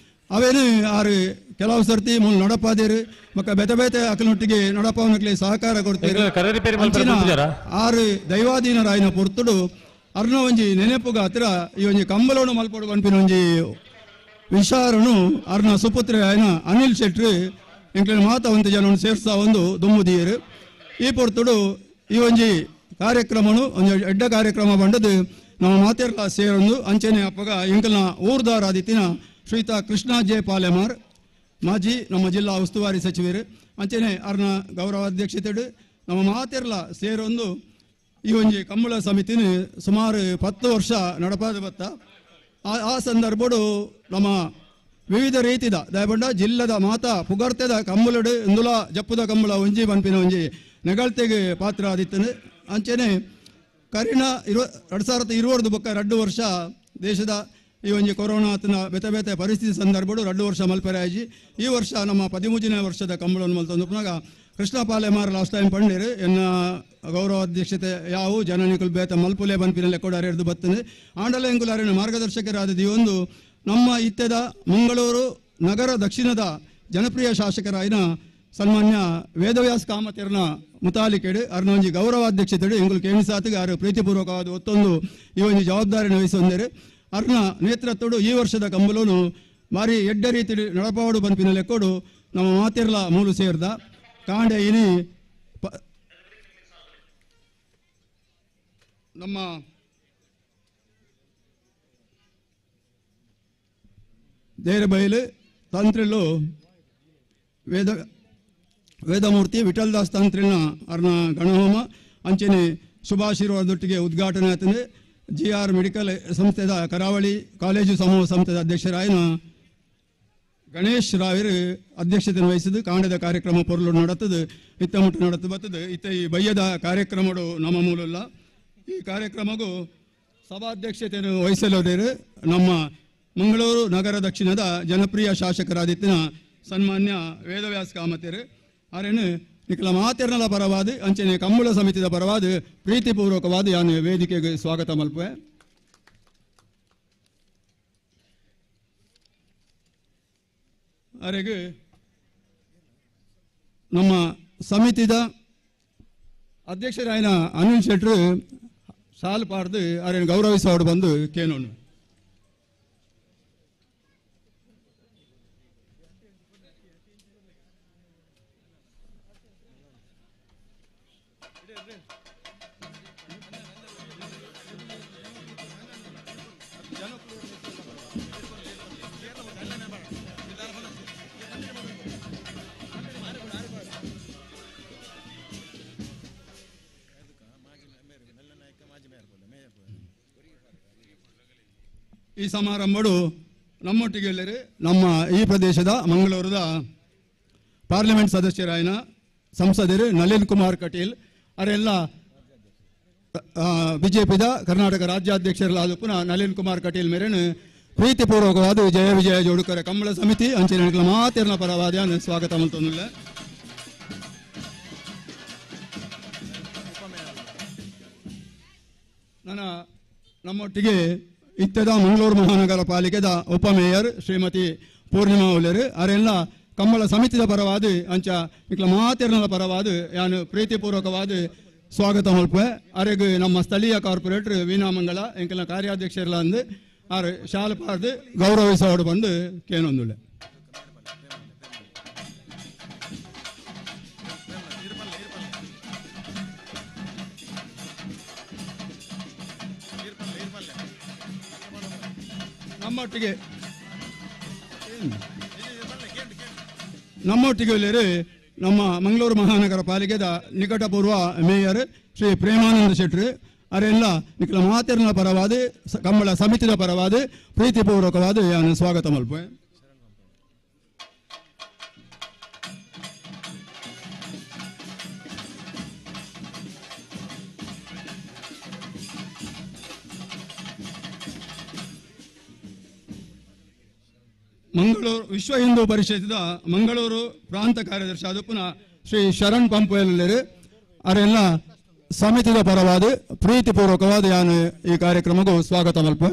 ಅವೇನು ಆರು ಕೆಲವು ಸರ್ತಿ ಮೂಲ ನಡಪಾದೇರು ಮಕ್ಕ ಬೇತೆ ಬೇತೆ ಅಕಲನೊಟ್ಟಿಗೆ ನಡಪಾವನಕ್ಲೆ ಸಹಕಾರ ಕೊಡ್ತಾರೆ. ಆರು ದೈವಾಧೀನರಾಯಿನ ಪೊರ್ತುಡು ಅರ್ನ ಒಂಜಿ ನೆನೆಪುಗ ಹತ್ರ ಈ ಒಂಜಿ ಕಂಬಳವನ್ನು ಮಲ್ಪಡು ಪನ್ಪಿನ ಒಂಜಿ ವಿಚಾರನು ಅರ್ನ ಸುಪುತ್ರ ಆಯ್ನ ಅನಿಲ್ ಶೆಟ್ರು ಎಂಕ್ಲಿನ ಮಾತ ಒಂದು ಜನವನ್ನು ಸೇರಿಸ್ತಾ ಒಂದು ದುಮ್ಮುದಿಯರು ಈ ಪೊರ್ತುಡು ಈ ಒಂಜಿ ಕಾರ್ಯಕ್ರಮನು ಒಂದು ಎಡ್ಡ ಕಾರ್ಯಕ್ರಮ ಬಂಡದು ನಮ್ಮ ಮಾತೆರ್ಲ ಸೇರೊಂದು ಅಂಚೆನೆ ಅಪ್ಪಗ ಎಂಕಲ್ನ ಊರ್ದಾರಾದಿತ್ತಿನ ಶ್ರೀಯುತ ಕೃಷ್ಣ ಜೆ ಪಾಲೆಮಾರ್ ಮಾಜಿ ನಮ್ಮ ಜಿಲ್ಲಾ ಉಸ್ತುವಾರಿ ಸಚಿವರು ಅಂಚೆನೆ ಅರ್ನ ಗೌರವಾಧ್ಯಕ್ಷತೆಡು ನಮ್ಮ ಮಾತೆರ್ಲ ಸೇರೊಂದು ಈ ಒಂಜಿ ಕಂಬಳ ಸಮಿತಿನ ಸುಮಾರು 10 ವರ್ಷ ನಡಪಾದ ಬತ್ತ ಆ ಸಂದರ್ಭಡು ನಮ್ಮ ವಿವಿಧ ರೀತಿದ ದಯಬಂಡ ಜಿಲ್ಲದ ಮಾತ ಪುಗರ್ತೆದ ಕಂಬಳಡು ಇಂದುಲ ಜಪ್ಪುದ ಕಂಬಳ ಒಂಜಿ ಪನ್ಪಿನ ಒಂಜಿ ನೆಗಳ್ತೆಗೆ ಪಾತ್ರ ಆದಿತ್ತನು ಅಂಚೆನೆ ಕರಿನ 2020 ಬೊಕ್ಕ 2 ವರ್ಷ ದೇಶದ ಈ ಒಂಜಿ ಕೊರೋನಾತನ ಬೇತೆ ಬೇತೆ ಪರಿಸ್ಥಿತಿ ಸಂದರ್ಭಡು 2 ವರ್ಷ ಮಲ್ಪೆರಾಜಿ ಈ ವರ್ಷ ನಮ್ಮ 13ನೇ ವರ್ಷದ ಕಂಬಳವನ್ನು ಮಲ್ತಂದು ಪುನಃ ಕೃಷ್ಣ ಪಾಲೆಮಾರ್ ಲಾಸ್ಟ್ ಟೈಮ್ ಪಂಡಿರು ಎನ್ನ ಗೌರವಾಧ್ಯಕ್ಷತೆ ಯಾವು ಜನನಿಕುಲ್ ಬೇತ ಮಲ್ಪುಲೆ ಬನ್ಪಿನಲ್ಲಿ ಕೊಡಾರೆ ಹಿಡಿದು ಬರ್ತದೆ ಆಂಡಲ ಎಂಕುಲಾರಿನ ಮಾರ್ಗದರ್ಶಕರಾದ ಈ ಒಂದು ನಮ್ಮ ಇತ್ಯದ ಮಂಗಳೂರು ನಗರ ದಕ್ಷಿಣದ ಜನಪ್ರಿಯ ಶಾಸಕರಾಯಿನ ಸನ್ಮಾನ್ಯ ವೇದವ್ಯಾಸ್ ಕಾಮತೆರ್ನ ಮುತಾಲಿಕೆಡು ಅರ್ನ ಒಂಜಿ ಗೌರವಾಧ್ಯಕ್ಷತೆಡು ಎಂಗುಲು ಕೇಣಿಸಾತಿಗೆ ಆರು ಪ್ರೀತಿಪೂರ್ವಕವಾದ ಒತ್ತೊಂದು ಈ ಒಂದು ಜವಾಬ್ದಾರಿ ವಹಿಸೊಂದರೆ ಅರ್ನ ನೇತೃತ್ವಡು ಈ ವರ್ಷದ ಕಂಬಳನು ಮಾರಿ ಎಡ್ಡ ರೀತಿ ನಡಪಾವಡು ಪನ್ಪಿನ ಲೆಕ್ಕೋಡು ನಮ್ಮ ಮಾತೆರ್ಲ ಮೂಲು ಸೇರ್ದ ಕಾಂಡೆ ಇನಿ ನಮ್ಮ ದೇರಬೈಲು ತಂತ್ರಿಲು ವೇದಮೂರ್ತಿ ವಿಠಲ್ದಾಸ್ ತಂತ್ರಿನ ಅರ್ನ ಗಣಹೋಮ ಅಂಚನೆ ಶುಭಾಶೀರ್ವಾದದೊಟ್ಟಿಗೆ ಉದ್ಘಾಟನೆ ಆತಂದೆ GR ಮೆಡಿಕಲ್ ಸಂಸ್ಥೆದ ಕರಾವಳಿ ಕಾಲೇಜು ಸಮೂಹ ಸಂಸ್ಥೆದ ಅಧ್ಯಕ್ಷರಾಯಿನ ಗಣೇಶ್ ರಾವಿರು ಅಧ್ಯಕ್ಷತೆ ವಹಿಸಿದ್ದು ಕಾಂಡದ ಕಾರ್ಯಕ್ರಮ ಪೊರ್ಲು ನಡತದು ಇತ್ತ ಮುಟ್ಟು ನಡತು ಬರ್ತದೆ ಇತ್ತ ಈ ಬಯ್ಯದ ಕಾರ್ಯಕ್ರಮಗಳು ನಮ್ಮ ಮೂಲಲ್ಲ ಈ ಕಾರ್ಯಕ್ರಮಕ್ಕೂ ಸಭಾಧ್ಯಕ್ಷತೆಯನ್ನು ವಹಿಸಲಿದ್ದಾರೆ ನಮ್ಮ ಮಂಗಳೂರು ನಗರ ದಕ್ಷಿಣದ ಜನಪ್ರಿಯ ಶಾಸಕರಾದಿತ್ತಿನ ಸನ್ಮಾನ್ಯ ವೇದವ್ಯಾಸ್ ಕಾಮತೇರು ಆರೇನು ನಿಖಲ ಮಾತೆರ್ನಲ ಪರವಾದ ಅಂಚನೆ ಕಂಬಳ ಸಮಿತಿದ ಪರವಾದ ಪ್ರೀತಿಪೂರ್ವಕವಾದ ಯಾನು ವೇದಿಕೆಗೆ ಸ್ವಾಗತ ಮಲ್ಪೆ. ಅರೆಗೆ ನಮ್ಮ ಸಮಿತಿದ ಅಧ್ಯಕ್ಷರಾಯನ ಅನಿಲ್ ಶೆಟ್ರು ಸಾಲು ಪಾರ್ದು ಅರೇನು ಗೌರವಿಸೋಡು ಬಂದು ಕೇನೋನು. ಈ ಸಮಾರಂಭಗಳು ನಮ್ಮೊಟ್ಟಿಗೆ ಎಲ್ಲರೂ ನಮ್ಮ ಈ ಪ್ರದೇಶದ ಮಂಗಳೂರದ ಪಾರ್ಲಿಮೆಂಟ್ ಸದಸ್ಯರಾಯನ ಸಂಸದರು ನಳಿನ್ ಕುಮಾರ್ ಕಟೀಲ್ ಅವರೆಲ್ಲ ಬಿಜೆಪಿದ ಕರ್ನಾಟಕ ರಾಜ್ಯಾಧ್ಯಕ್ಷರಲ್ಲಾದ ಪುನಃ ನಳಿನ್ ಕುಮಾರ್ ಕಟೀಲ್ ಮೇರೆನು ಪ್ರೀತಿಪೂರ್ವಕವಾದ ಜಯ ವಿಜಯ ಜೋಡುಕರ ಕಂಬಳ ಸಮಿತಿ ಅಂಚನೆ ಮಾತೆರ್ನ ಪರವಾದ ಸ್ವಾಗತ ಮಲ್ತೊಂದಿಲ್ಲ. ನಮ್ಮೊಟ್ಟಿಗೆ ಇತ್ತದ ಮಂಗಳೂರು ಮಹಾನಗರ ಪಾಲಿಕೆದ ಉಪಮೇಯರ್ ಶ್ರೀಮತಿ ಪೂರ್ಣಿಮಾ ಉಲ್ಲೇರು ಅವರೆಲ್ಲ ಕಂಬಳ ಸಮಿತಿದ ಪರವಾದ ಅಂಚ ಇಕ್ಲ ಮಾತೆರ್ನಲ ಪರವಾದ ಯಾನು ಪ್ರೀತಿಪೂರ್ವಕವಾದ ಸ್ವಾಗತ ಮಲ್ಪೆ. ಅವರಿಗೆ ನಮ್ಮ ಸ್ಥಳೀಯ ಕಾರ್ಪೊರೇಟರ್ ವೀಣಾಮಂಗಲ ಎಂಕಲ್ನ ಕಾರ್ಯಾಧ್ಯಕ್ಷರೆಲ್ಲ ಅಂದು ಆರು ಶಾಲು ಪಾರ್ದು ಗೌರವಿಸೋಡು ಬಂದು ಕೇನೊಂದುಳ್ಳೆ. ನಮ್ಮೊಟ್ಟಿಗೆ ನಮ್ಮ ಮಂಗಳೂರು ಮಹಾನಗರ ಪಾಲಿಕೆದ ನಿಕಟಪೂರ್ವ ಮೇಯರ್ ಶ್ರೀ ಪ್ರೇಮಾನಂದ ಶೆಟ್ರು ಅವರೆಲ್ಲ ನಿಖಲ ಮಾತೆರ್ನ ಪರವಾದ ಕಂಬಳ ಸಮಿತಿದ ಪರವಾದ ಪ್ರೀತಿಪೂರ್ವಕವಾದ ಯಾನು ಸ್ವಾಗತ ಮಲ್ಪೆ. ಮಂಗಳೂರು ವಿಶ್ವ ಹಿಂದೂ ಪರಿಷತ್ತಿದ ಮಂಗಳೂರು ಪ್ರಾಂತ ಕಾರ್ಯದರ್ಶಿ ಆದ ಪುನಃ ಶ್ರೀ ಶರಣ್ ಪಂಪುಯಲ್ಲರು ಅವರೆಲ್ಲ ಸಮಿತಿದ ಪರವಾದ ಪ್ರೀತಿಪೂರ್ವಕವಾದ ಯಾನು ಈ ಕಾರ್ಯಕ್ರಮಕ್ಕೂ ಸ್ವಾಗತ ಮಲ್ಪೆ.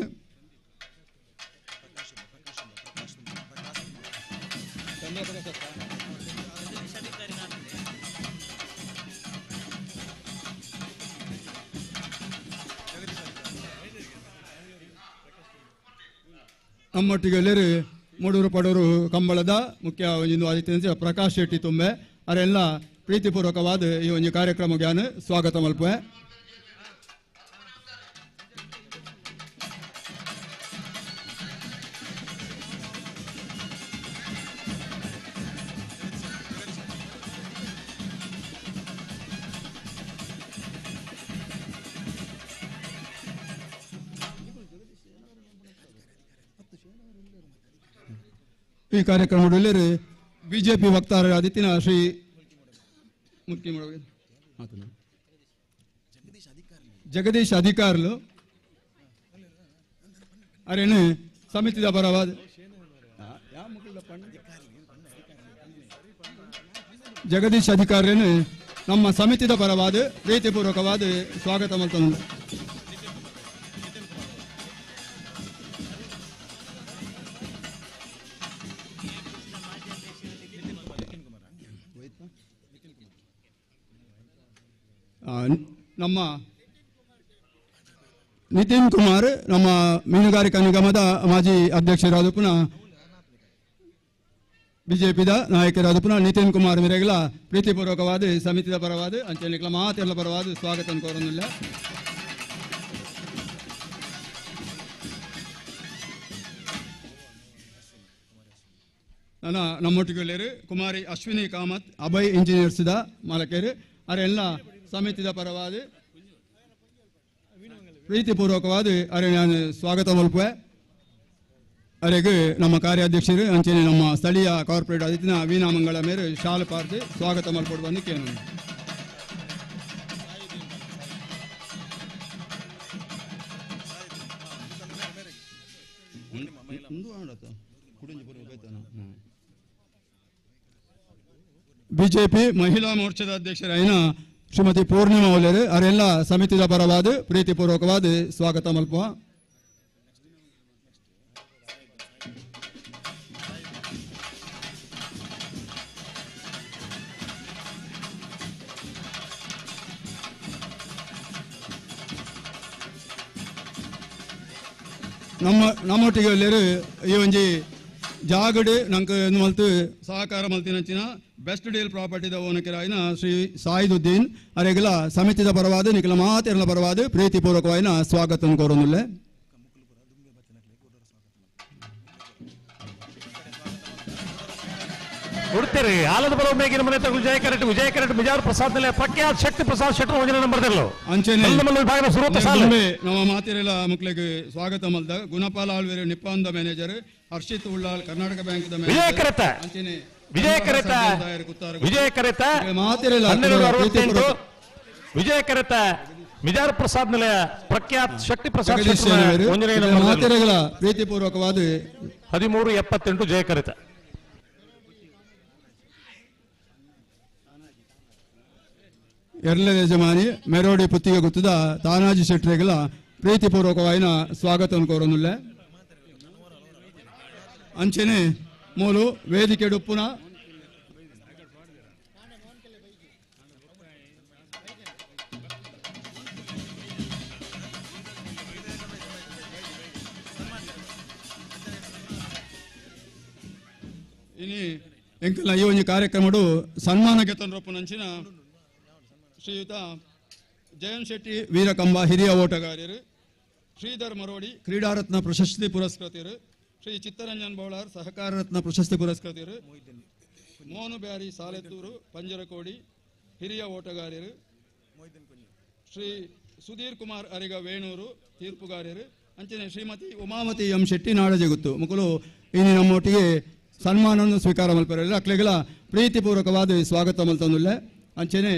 ನಮ್ಮೊಟ್ಟಿಗೆ ಎಲ್ಲರೂ ಮೂಡೂರು ಪಡೂರು ಕಂಬಳದ ಮುಖ್ಯ ಒಂದು ಆದಿತ್ಯ ಪ್ರಕಾಶ್ ಶೆಟ್ಟಿ ತುಂಬೆ ಅವರೆಲ್ಲ ಪ್ರೀತಿಪೂರ್ವಕವಾದ ಈ ಒಂದು ಕಾರ್ಯಕ್ರಮಕ್ಕೆ ನಾನು ಸ್ವಾಗತ ಮಲ್ಪೆ. ಈ ಕಾರ್ಯಕ್ರಮದಲ್ಲಿ ಬಿಜೆಪಿ ವಕ್ತಾರರಾದಿತ್ತಿನ ಶ್ರೀ ಜಗದೀಶ್ ಅಧಿಕಾರುಲು ಅರೇನು ಸಮಿತಿದ ಪರವಾದ ಜಗದೀಶ್ ಅಧಿಕಾರಿಯನ್ನು ನಮ್ಮ ಸಮಿತಿದ ಪರವಾದ ಪ್ರೀತಿಪೂರ್ವಕವಾದ ಸ್ವಾಗತ ಮಲ್ತೊಂದು. ನಮ್ಮ ನಿತಿನ್ ಕುಮಾರ್ ನಮ್ಮ ಮೀನುಗಾರಿಕಾ ನಿಗಮದ ಮಾಜಿ ಅಧ್ಯಕ್ಷರಾದ ಪುನಃ ಬಿಜೆಪಿದ ನಾಯಕರಾದ ಪುನಃ ನಿತಿನ್ ಕುಮಾರ್ ಮೇರೆಗಳ ಪ್ರೀತಿಪೂರ್ವಕವಾದ ಸಮಿತಿದ ಪರವಾದ ಅಂಚೆಲ್ಲ ಮಾತೆಲ್ಲ ಪರವಾದ ಸ್ವಾಗತ ಕೋರನಿಲ್ಲ. ನಮ್ಮೊಟ್ಟಿಗೆ ಕುಮಾರಿ ಅಶ್ವಿನಿ ಕಾಮತ್ ಅಭಯ್ ಇಂಜಿನಿಯರ್ಸ್ದ ಮಾಲಕರು ಅವರೆಲ್ಲ ಸಮಿತಿದ ಪರವಾದ ಪ್ರೀತಿಪೂರ್ವಕವಾದ ಅರೆ ನಾನು ಸ್ವಾಗತ ಮಲ್ಪೆ. ಅವರಿಗೆ ನಮ್ಮ ಕಾರ್ಯಾಧ್ಯಕ್ಷರು ಅಂಚನೆ ನಮ್ಮ ಸ್ಥಳೀಯ ಕಾರ್ಪೊರೇಟ್ ಆದಿತ್ಯನ ವೀಣಾಮಂಗಳ ಮೇರೆ ಶಾಲು ಪಾರ್ದು ಸ್ವಾಗತ ಮಲ್ಪಡು ಬಂದು ಕೇಳೋಣ. ಬಿಜೆಪಿ ಮಹಿಳಾ ಮೋರ್ಚಾದ ಅಧ್ಯಕ್ಷರಾಯಿನ ಶ್ರೀಮತಿ ಪೂರ್ಣಿಮಾ ಒಲೆರು ಅವರೆಲ್ಲ ಸಮಿತಿದ ಪರವಾದ ಪ್ರೀತಿಪೂರ್ವಕವಾದ ಸ್ವಾಗತ ಮಲ್ಪುವ. ನಮ್ಮೊಟ್ಟಿಗೆ ಒಳ್ಳೆಯರು ಈ ಒಂಜಿ ಜಾಗಡು ನಂಗೆ ಮಲ್ತು ಸಹಕಾರ ಮಲ್ತಿನಂಚಿನ ಬೆಸ್ಟ್ ಡೀಲ್ ಪ್ರಾಪರ್ಟಿದ ಓನಕರಾಯಿನ ಶ್ರೀ ಸಾಯಿದುದ್ದೀನ್ ಅರೆಗಲ ಸಮಿತಿದ ಪರವಾದ ನಿಖಲ ಮಾತೆರಲ ಪರವಾದ ಪ್ರೀತಿಪೂರ್ವಕವಾಯಿನ ಸ್ವಾಗತ ಕೋರೊಂದುಲ್ಲೆ. ಉಡ್ತೀರಿ ಆಲದ ಬರೋ ಮೇಗಿನ ಮನೆ ತಗಲು ವಿಜಯ ಕರೆಕ್ಟ್ ಬಿಜಾರ್ ಪ್ರಸಾದ್ ನಲ್ಲಿ ಪ್ರಖ್ಯಾತ್ ಶಕ್ತಿ ಪ್ರಸಾದ್ ಶೆಟ್ಟರ್ ಯೋಜನೆ ನಂಬರ್ ದಲ್ಲು ಅಂಚನೆ ವಿಭಾಗದ ಸುರತ ಸಾಲ ನಮ್ಮ ಮಾತಿರೆಲ್ಲ ಮಕ್ಕಳಿಗೆ ಸ್ವಾಗತ ಮಲ್ದ ಗುಣಪಾಲ ಆಳ್ವೇರು ನಿಪ್ಪಾಂದ ಮ್ಯಾನೇಜರ್ ಹರ್ಷಿತ್ ಉಳ್ಳಾಳ್ ಕರ್ನಾಟಕ ಬ್ಯಾಂಕ್ ವಿಜಯ ಕರೆತ ಮಾತಿರೆಲ್ಲ ವಿಜಯ ಕರೆತ ಬಿಜಾರ್ ಪ್ರಸಾದ್ ನಿಲಯ ಪ್ರಖ್ಯಾತ್ ಶಕ್ತಿ ಪ್ರಸಾದ್ ಮಾತಿರೆಗಳ ಪ್ರೀತಿಪೂರ್ವಕವಾದ 1378 ಜಯ ಕರೆತ. ಎರಲ ಯಜಮಾನಿ ಮೆರೋಡಿ ಪುತ್ತಿಗೆ ಗೊತ್ತದ ತಾನಾಜಿ ಶೆಟ್ರಿಗಳ ಪ್ರೀತಿಪೂರ್ವಕವಾಯಿನ ಸ್ವಾಗತ ಕೋರನುಲ್ಲ. ಅಂಚನೆ ಮೂಲು ವೇದಿಕೆ ಡುಪ್ಪುನ ಇನಿ ಎಂಕಲ ಈ ಒಂದು ಕಾರ್ಯಕ್ರಮಡು ಸನ್ಮಾನಕ್ಕೆ ತಂದ್ರಪ್ಪನಂಚಿನ ಶ್ರೀಯುತ ಜಯನ್ ಶೆಟ್ಟಿ ವೀರಕಂಬ ಹಿರಿಯ ಓಟಗಾರರು, ಶ್ರೀಧರ್ ಮರೋಡಿ ಕ್ರೀಡಾರತ್ನ ಪ್ರಶಸ್ತಿ ಪುರಸ್ಕೃತರು, ಶ್ರೀ ಚಿತ್ತರಂಜನ್ ಬೌಳಾರ್ ಸಹಕಾರ ರತ್ನ ಪ್ರಶಸ್ತಿ ಪುರಸ್ಕೃತರು, ಮೋಹನು ಬ್ಯಾರಿ ಸಾಲೆತ್ತೂರು ಪಂಜರಕೋಡಿ ಹಿರಿಯ ಓಟಗಾರರು, ಶ್ರೀ ಸುಧೀರ್ ಕುಮಾರ್ ಅರಿಗ ವೇಣೂರು ತೀರ್ಪುಗಾರರು, ಅಂಚನೆ ಶ್ರೀಮತಿ ಉಮಾವತಿ ಎಂ ಶೆಟ್ಟಿ ನಾಡಜಗುತ್ತು ಮಕ್ಕಳು ಇನ್ನು ನಮ್ಮೊಟ್ಟಿಗೆ ಸನ್ಮಾನವನ್ನು ಸ್ವೀಕಾರ ಮಲ್ಪರಲ್ಲ ಅಕ್ಲೆಗಳ ಪ್ರೀತಿಪೂರ್ವಕವಾದ ಸ್ವಾಗತ ಮಲ್ತಂದುಲ್ಲ. ಅಂಚನೆ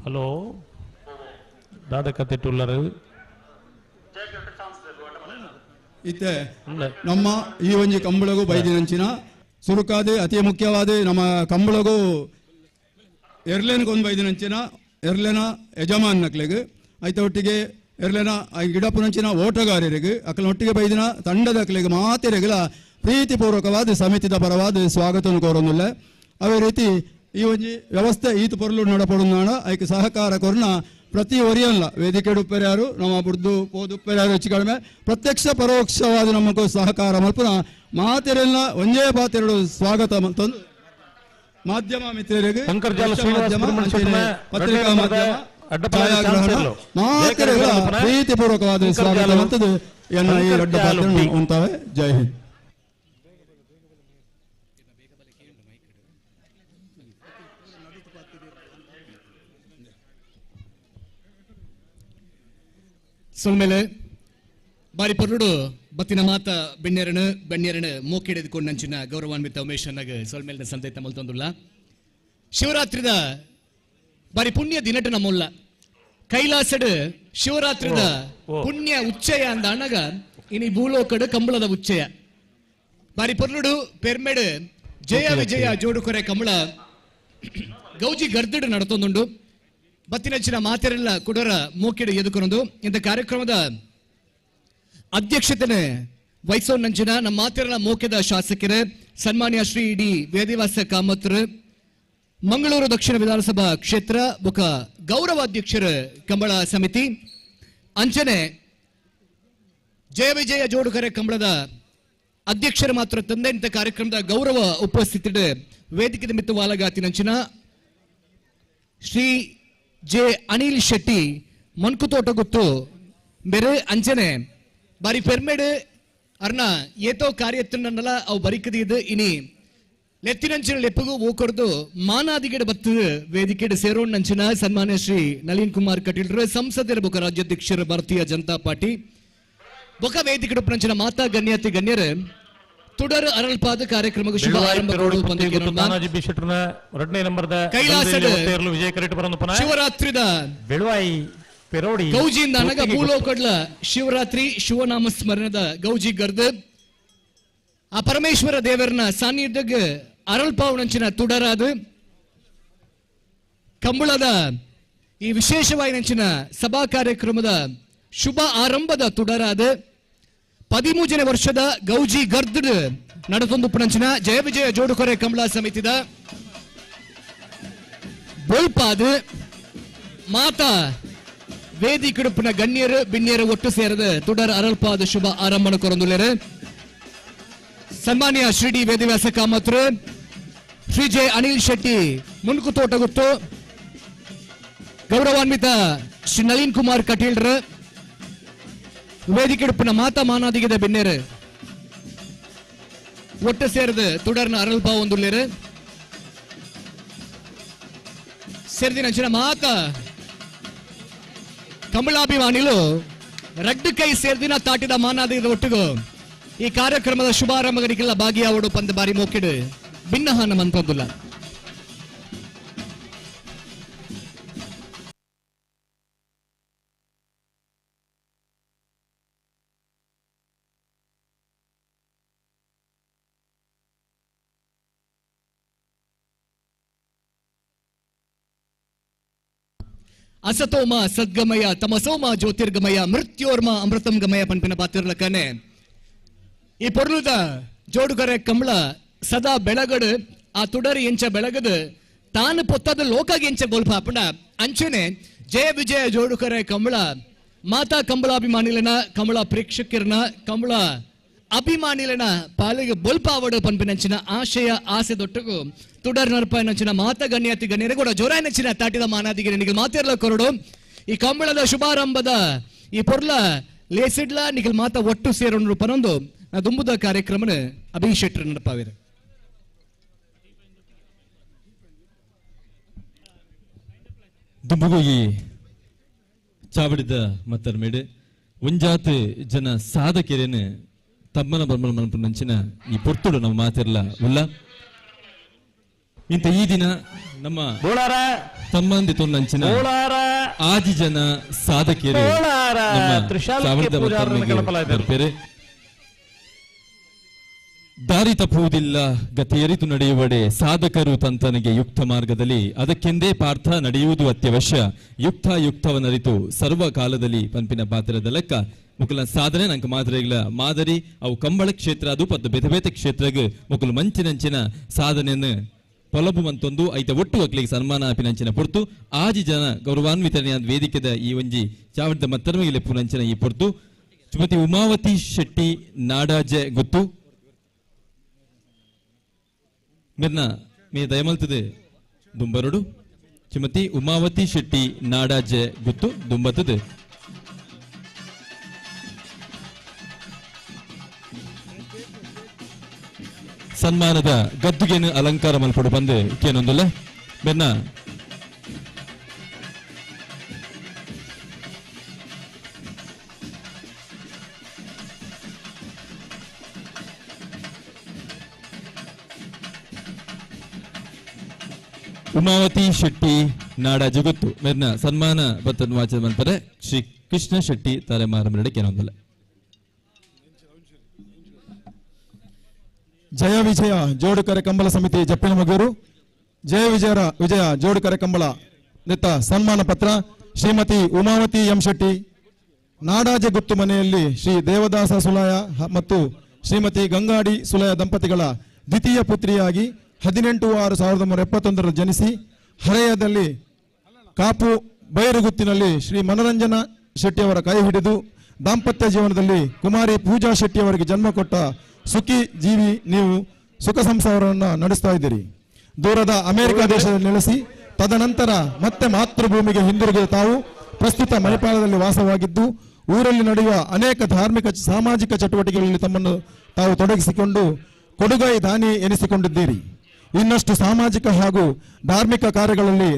ಹಲೋ ದಾದಕತೆ ಟುಲ್ಲರು ಇತ್ತೆ ನಮ್ಮ ಈ ಒಂಜಿ ಕಂಬಳಗು ಬೈದಿನಂಚಿನ ಸುರುಕಾದ ಅತಿ ಮುಖ್ಯವಾದ ನಮ್ಮ ಕಂಬಳಗು ಎರ್ಲೆನ್ಗೊಂದು ಬೈದಿನಂಚಿನ ಎರ್ಲೆನ ಯಜಮಾನ್ ನಕ್ಲೆಗ್ ಐತ ಒಟ್ಟಿಗೆ ಎರ್ಲೆನ ಗಿಡಪುನಂಚಿನ ಓಟಗಾರರಿಗೆ ಅಕ್ಕಲೊಟ್ಟಿಗೆ ಬೈದಿನ ತಂಡದ ಅಕ್ಲೆಗೆ ಮಾತೆರೆಗಳ ಪ್ರೀತಿಪೂರ್ವಕವಾದ ಸಮಿತಿದ ಪರವಾದ ಸ್ವಾಗತ ಕೋರೊಂದಿಲ್ಲ. ಅವೇ ರೀತಿ ಈ ಒಂಜಿ ವ್ಯವಸ್ಥೆ ಈತು ಪೊರ್ಲು ನಡಪಡುನಾಣ ಐಕೆ ಸಹಕಾರ ಕೊರ್ನ ಪ್ರತಿ ಒರಿಯಲ್ಲ ವೇದಿಕೆ ಡುಪ್ಪೆರ್ಯಾರು ನಮ್ಮ ಬುಡ್ದು ಪೋದುಪ್ಪೆರ್ಯಾರು ಹೆಚ್ಚು ಕಡಿಮೆ ಪ್ರತ್ಯಕ್ಷ ಪರೋಕ್ಷವಾದ ನಮಗೂ ಸಹಕಾರ ಮಲ್ಪುನ ಮಾತೆರೆಲ್ಲ ಒಂದೇ ಪಾತೆರಡು ಸ್ವಾಗತ ತಂದು ಮಾಧ್ಯಮ ಮಿತ್ರರಿಗೆ ಪತ್ರಿಕಾ ಮಾಧ್ಯಮ ಛಾಯಾಗ್ರಹಣ ಮಾತೆರೆಗಳ ಪ್ರೀತಿಪೂರ್ವಕವಾದ ಸ್ವಾಗತ ಮತ್ತದು ಎನ್ನ ಈ ದೊಡ್ಡ ಪಾತ್ರ ಉಂಟಾವೆ. ಜೈ ಹಿಂದ್. ಸೊಲ್ಮೇಲೆ ಬಾರಿ ಪೊರ್ಲುಡು ಬತ್ತಿನ ಮಾತ ಬೆಣ್ಣೆರಣ ಮೋಕೆಡೆದುಕೊಂಡು ನಂಚಿನ ಗೌರವಾನ್ವಿತ ಉಮೇಶ್ ಅನ್ನಗ ಸೊಲ್ಮೇಲಿನ ಸಂದೇತ ಮಲ್ತೊಂದುಲ್ಲ. ಶಿವರಾತ್ರಿದ ಬಾರಿ ಪುಣ್ಯ ದಿನಟ ನಮ್ಮಲ್ಲ ಕೈಲಾಸಡ್ ಶಿವರಾತ್ರಿದ ಪುಣ್ಯ ಉಚ್ಚಯ ಅಂದ ಅಣ್ಣಗ ಇನಿ ಭೂಲೋಕಡು ಕಂಬಳದ ಉಚ್ಚಯ ಬಾರಿ ಪೊರ್ಲುಡು ಪೆರ್ಮೆಡ್ ಜಯ ವಿಜಯ ಜೋಡುಕೊರೆ ಕಂಬಳ ಗೌಜಿ ಗರ್ದಡು ನಡತೊಂದುಂಡು ಬತ್ತಿನಚ್ಚಿನ ಮಾತೆರೆಲ್ಲ ಕುಡರ ಮೂಕೆಡು ಎದುಕೊನೊಂದು ಇಂಥ ಕಾರ್ಯಕ್ರಮದ ಅಧ್ಯಕ್ಷತೆನೆ ವಹಿಸೋನಂಚಿನ ನಮ್ಮ ಮಾತೆರೆಲ್ಲ ಮೋಕೆದ ಶಾಸಕರು ಸನ್ಮಾನ್ಯ ಶ್ರೀ ಡಿ ವೇದಿವಾಸ ಕಾಮತ್ರು ಮಂಗಳೂರು ದಕ್ಷಿಣ ವಿಧಾನಸಭಾ ಕ್ಷೇತ್ರ ಬೊಕ ಗೌರವ ಅಧ್ಯಕ್ಷರು ಕಂಬಳ ಸಮಿತಿ ಅಂಚನೆ ಜಯ ವಿಜಯ ಜೋಡುಕರೆ ಕಂಬಳದ ಅಧ್ಯಕ್ಷರು ಮಾತ್ರ ತಂದೆ ಇಂಥ ಕಾರ್ಯಕ್ರಮದ ಗೌರವ ಉಪಸ್ಥಿತಿ ವೇದಿಕೆ ನಿಮಿತ್ತ ವಾಲಗಾತಿನಂಚಿನ ಶ್ರೀ ಜೆ ಅನಿಲ್ ಶೆಟ್ಟಿ ಮನ್ಕುತೋಟ ಗೊತ್ತು ಬೇರೆ ಅಂಚನೆ ಬಾರಿ ಪೆರ್ಮೆಡ್ ಅರ್ನ ಏತೋ ಕಾರ್ಯತ್ರನಲ್ಲ ಅವು ಬರಿಕದಿದ್ದು ಇನಿ ಲೆತ್ತಿನಂಚಿನ ಲೆಪ್ಪಗೂ ಓಕೊರ್ದು ಮಾನಾದಿಗೆಡ ಬತ್ತು ವೇದಿಕೆಡ್ ಸೇರೋಣ್ಣಂಚಿನ ಸನ್ಮಾನ್ಯ ಶ್ರೀ ನಳಿನ್ ಕುಮಾರ್ ಕಟೀಲ್ರು ಸಂಸದರ ಬೊಕ ರಾಜ್ಯಾಧ್ಯಕ್ಷರು ಭಾರತೀಯ ಜನತಾ ಪಾರ್ಟಿ ಬೊಕ ವೇದಿಕೆಡ್ ಉಪನಂಚಿನ ಮಾತಾ ಗಣ್ಯತಿ ಗಣ್ಯರು തുടർ അരൾപ്പാത് ಕಾರ್ಯಕ್ರಮಕ್ಕೆ ಶುಭ ಆರಂಭಗಳು ಪಂದ್ಯಕ್ಕೆ ತಾನಾಜಿ ಬಿ ಶೆಟ್ರನ 2ನೇ ನಂಬರ್ದ ಕೈಲಾಸದ ವಿಜಯ ಕರೆಟ್ ಬರೋದು ಪುನಃ ಶಿವರಾತ್ರಿದ ಬೆಳವಾಯಿ ಪೆರೋಡಿ ಗೌಜಿಯಿಂದ ಅನಗ ಭೂಲೋಕಡ್ಲ ಶಿವರಾತ್ರಿ ಶಿವನಾಮ ಸ್ಮರಣದ ಗೌಜಿ ಗರ್ದ ಆ ಪರಮೇಶ್ವರ ದೇವರನ ಸಾನ್ನಿಧ್ಯಕ್ಕೆ ಅರಳ್ಪಾವನಂಚಿನ ತುಡರಾದ ಕಂಬಳದ ಈ ವಿಶೇಷವಾಗಿ ನಂಚಿನ ಸಭಾ ಕಾರ್ಯಕ್ರಮದ ಶುಭ ಆರಂಭದ ತುಡರಾದ 13ನೇ ವರ್ಷದ ಗೌಜಿ ಗರ್ದ್ ನಡೆದೊಂದು ಪುಣಂಚಿನ ಜಯ ವಿಜಯ ಜೋಡುಕೊರೆ ಕಂಬಳ ಸಮಿತಿದ ಬೋಲ್ಪಾದ ಮಾತಾ ವೇದಿ ಕಿಡುಪಿನ ಗಣ್ಯರು ಬಿಣ್ಯರು ಒಟ್ಟು ಸೇರದ ತುಡರ್ ಅರಳ್ಪಾದ ಶುಭ ಆರಂಭನ ಕೊರೊಂದುಲೇರು ಸನ್ಮಾನ್ಯ ಶ್ರೀ ಡಿ ವೇದವ್ಯಾಸ ಕಾಮತ್ರು ಶ್ರೀ ಜೆ ಅನಿಲ್ ಶೆಟ್ಟಿ ಮುನ್ಕುತೋಟಗುತ್ತು ಗೌರವಾನ್ವಿತ ಶ್ರೀ ನಳಿನ್ ಕುಮಾರ್ ಕಟೀಲ್ರ ವೇದಿಕೆಡುಪಿನ ಮಾತಾ ಮಾನಾದಿಗದ ಬಿನ್ನೇರು ಒಟ್ಟು ಸೇರಿದ ತುಡರ್ನ ಅರಳ್ಪಾ ಒಂದುಲ್ಲೇರು ಸೇರಿದಿನ ಮಾತಾ ಕಮಲಾಭಿಮಾನಿಲು ರಡ್ಡು ಕೈ ಸೇರ್ದಿನ ತಾಟಿದ ಮಾನಾದಿಗದ ಒಟ್ಟಿಗೂ ಈ ಕಾರ್ಯಕ್ರಮದ ಶುಭಾರಂಭಗಳಿಗೆಲ್ಲ ಭಾಗಿಯಾವಡು ಪಂದ ಬಾರಿ ಮೋಕಿಡು ಭಿನ್ನಹಾನ ಮಂತಂದುಲ್ಲ ಅಸತೋಮ ಸದ್ಗಮಯ ತಮಸೋಮ ಜ್ಯೋತಿರ್ಗಮಯ ಮೃತ್ಯೋರ್ಮ ಅಮೃತಂ ಗಮಯ ಪನ್ಪಿನ ಪಾತಿರ್ಲಕ್ಕನೆ ಈ ಪೊರ್ಲುದ ಜೋಡುಗರೆ ಕಂಬಳ ಸದಾ ಬೆಳಗಡು ಆ ತುಡರಿ ಎಂಚ ಬೆಳಗದು ತಾನು ಪೊತ್ತದ ಲೋಕಾಗಿ ಎಂಚ ಗೋಲ್ಪ ಹಾಪಣ ಅಂಚನೆ ಜಯ ವಿಜಯ ಜೋಡುಕರೆ ಕಂಬಳ ಮಾತಾ ಕಂಬಳಾಭಿಮಾನಿಲನ ಕಂಬಳ ಪ್ರೇಕ್ಷಕರನ ಕಂಬಳ ಅಭಿಮಾನಿಲನ ಪಾಲಿಗೆ ಬೋಲ್ಪಾವಡು ಪನ್ಪಿನಂಚಿನ ಆಶಯ ಆಸೆ ದೊಟ್ಟಗೂ ತುಡರ್ ನರ್ಪಾಯ ನಂಚಿನ ಮಾತ ಗಣ್ಯಾತಿ ಗಣ್ಯರೇ ಕೂಡ ಜೋರಾಯ ನೆಚ್ಚಿನ ತಾಟಿದ ಮಾನಾದಿಗೆ ನಿಗಲ್ ಮಾತಿರ್ಲ ಕೊರಡು ಈ ಕಂಬಳದ ಶುಭಾರಂಭದ ಈ ಪೊರ್ಲ ಲೇಸಿಡ್ಲ ನಿಗಲ್ ಮಾತ ಒಟ್ಟು ಸೇರೋಣ ಪನೊಂದು ದುಂಬುದ ಕಾರ್ಯಕ್ರಮನ ಅಭಿಷೇಟ್ರ ನಡಪಾವಿರ ದುಂಬುಗೋಗಿ ಚಾವಡಿದ ಮತ್ತರ್ ಮೇಡು ಒಂಜಾತ್ ಜನ ಸಾಧಕೆರೇನು ತಮ್ಮನ ಬರ್ಮಲ ಮನಪು ನಂಚಿನ ಈ ಪೊರ್ತುಡು ನಾವು ಮಾತಿರ್ಲ ಉಲ್ಲ ಇಂತ ಈ ದಿನ ನಮ್ಮ ತಮ್ಮಂದಿ ತೊಂದಂಚಿನ ಆದಿ ಜನ ಸಾಧಕೆರೆ ಬರ್ಪೇರೆ ದಾರಿ ತಪ್ಪುವುದಿಲ್ಲ ಗತಿಯರಿತು ನಡೆಯುವಡೆ ಸಾಧಕರು ತಂತನಿಗೆ ಯುಕ್ತ ಮಾರ್ಗದಲ್ಲಿ ಅದಕ್ಕೆಂದೇ ಪಾರ್ಥ ನಡೆಯುವುದು ಅತ್ಯವಶ್ಯ ಯುಕ್ತವನರಿತು ಸರ್ವ ಕಾಲದಲ್ಲಿ ಪಂಪಿನ ಪಾತ್ರದ ಲೆಕ್ಕ ಮುಕುಲ ಸಾಧನೆ ನಂಗೆ ಮಾದರಿಗಳ ಮಾದರಿ ಅವು ಕಂಬಳ ಕ್ಷೇತ್ರ ಅದು ಪತ್ತು ಬೇತೆ ಬೇತೆ ಕ್ಷೇತ್ರಗೆ ಮುಕುಲು ಮಂಚಿನಂಚಿನ ಸಾಧನೆಯನ್ನು ಪೊಲಬು ಮಂತೊಂದು ಐತ ಒಟ್ಟು ಒಕ್ಲಿಗೆ ಸನ್ಮಾನ ಅಪಿನಂಚಿನ ಪೊರ್ತು ಆಜಿ ಜನ ಗೌರವಾನ್ವಿತನೆಯ ವೇದಿಕೆದ ಈ ಒಂಜಿ ಚಾವಡಿದ ಮತ್ತರ್ಮಗೆ ಲೆಪ್ಪುನಂಚಿನ ಈ ಪೊರ್ತು ಶ್ರೀಮತಿ ಉಮಾವತಿ ಶೆಟ್ಟಿ ನಾಡಾಜೆ ಗೊತ್ತು ಮಿರ್ನ ಮೇ ದಯಮಲ್ತದೆ ದುಂಬರುಡು ಶ್ರೀಮತಿ ಉಮಾವತಿ ಶೆಟ್ಟಿ ನಾಡಾಜೆ ಗೊತ್ತು ದುಂಬತದೆ ಸನ್ಮಾನದ ಗದ್ದುಗೆನು ಅಲಂಕಾರ ಮಲ್ಪಡು ಬಂದು ಕೇನೊಂದಿಲ್ಲ ಬೆನ್ನ ಉಮಾವತಿ ಶೆಟ್ಟಿ ನಾಡ ಜಗತ್ತು ಮೇರ್ನ ಸನ್ಮಾನ ಬತ್ತನ್ನು ವಾಚನ ಮಲ್ಪರೆ ಶ್ರೀ ಕೃಷ್ಣ ಶೆಟ್ಟಿ ತಲೆಮಾರಮರಡೆ ಕೇನೊಂದಿಲ್ಲ ಜಯ ವಿಜಯ ಜೋಡುಕರೆ ಕಂಬಳ ಸಮಿತಿ ಜಪ್ಪಿನ ಮಗೂರು ಜಯ ವಿಜಯ ಜೋಡುಕರೆ ಕಂಬಳ ನಿತ್ತ ಸನ್ಮಾನ ಪತ್ರ ಶ್ರೀಮತಿ ಉಮಾವತಿ ಎಂ ಶೆಟ್ಟಿ ನಾಡಾಜೆ ಗುತ್ತು ಮನೆಯಲ್ಲಿ ಶ್ರೀ ದೇವದಾಸ ಸುಲಯ ಮತ್ತು ಶ್ರೀಮತಿ ಗಂಗಾಡಿ ಸುಲಯ ದಂಪತಿಗಳ ದ್ವಿತೀಯ ಪುತ್ರಿಯಾಗಿ 18/6/1971 ಜನಿಸಿ ಹರೆಯದಲ್ಲಿ ಕಾಪು ಬೈರುಗುತ್ತಿನಲ್ಲಿ ಶ್ರೀ ಮನೋರಂಜನಾ ಶೆಟ್ಟಿಯವರ ಕೈ ಹಿಡಿದು ದಾಂಪತ್ಯ ಜೀವನದಲ್ಲಿ ಕುಮಾರಿ ಪೂಜಾ ಶೆಟ್ಟಿಯವರಿಗೆ ಜನ್ಮ ಕೊಟ್ಟ ಸುಖಿ ಜೀವಿ ನೀವು ಸುಖ ಸಂಸಾರವನ್ನು ನಡೆಸ್ತಾ ಇದ್ದೀರಿ. ದೂರದ ಅಮೆರಿಕ ದೇಶದಲ್ಲಿ ನೆಲೆಸಿ ತದನಂತರ ಮತ್ತೆ ಮಾತೃಭೂಮಿಗೆ ಹಿಂದಿರುಗಿದ ತಾವು ಪ್ರಸ್ತುತ ಮಣಿಪಾಲದಲ್ಲಿ ವಾಸವಾಗಿದ್ದು ಊರಲ್ಲಿ ನಡೆಯುವ ಅನೇಕ ಧಾರ್ಮಿಕ ಸಾಮಾಜಿಕ ಚಟುವಟಿಕೆಗಳಲ್ಲಿ ತಮ್ಮನ್ನು ತಾವು ತೊಡಗಿಸಿಕೊಂಡು ಕೊಡುಗೈ ದಾನಿ ಎನಿಸಿಕೊಂಡಿದ್ದೀರಿ. ಇನ್ನಷ್ಟು ಸಾಮಾಜಿಕ ಹಾಗೂ ಧಾರ್ಮಿಕ ಕಾರ್ಯಗಳಲ್ಲಿ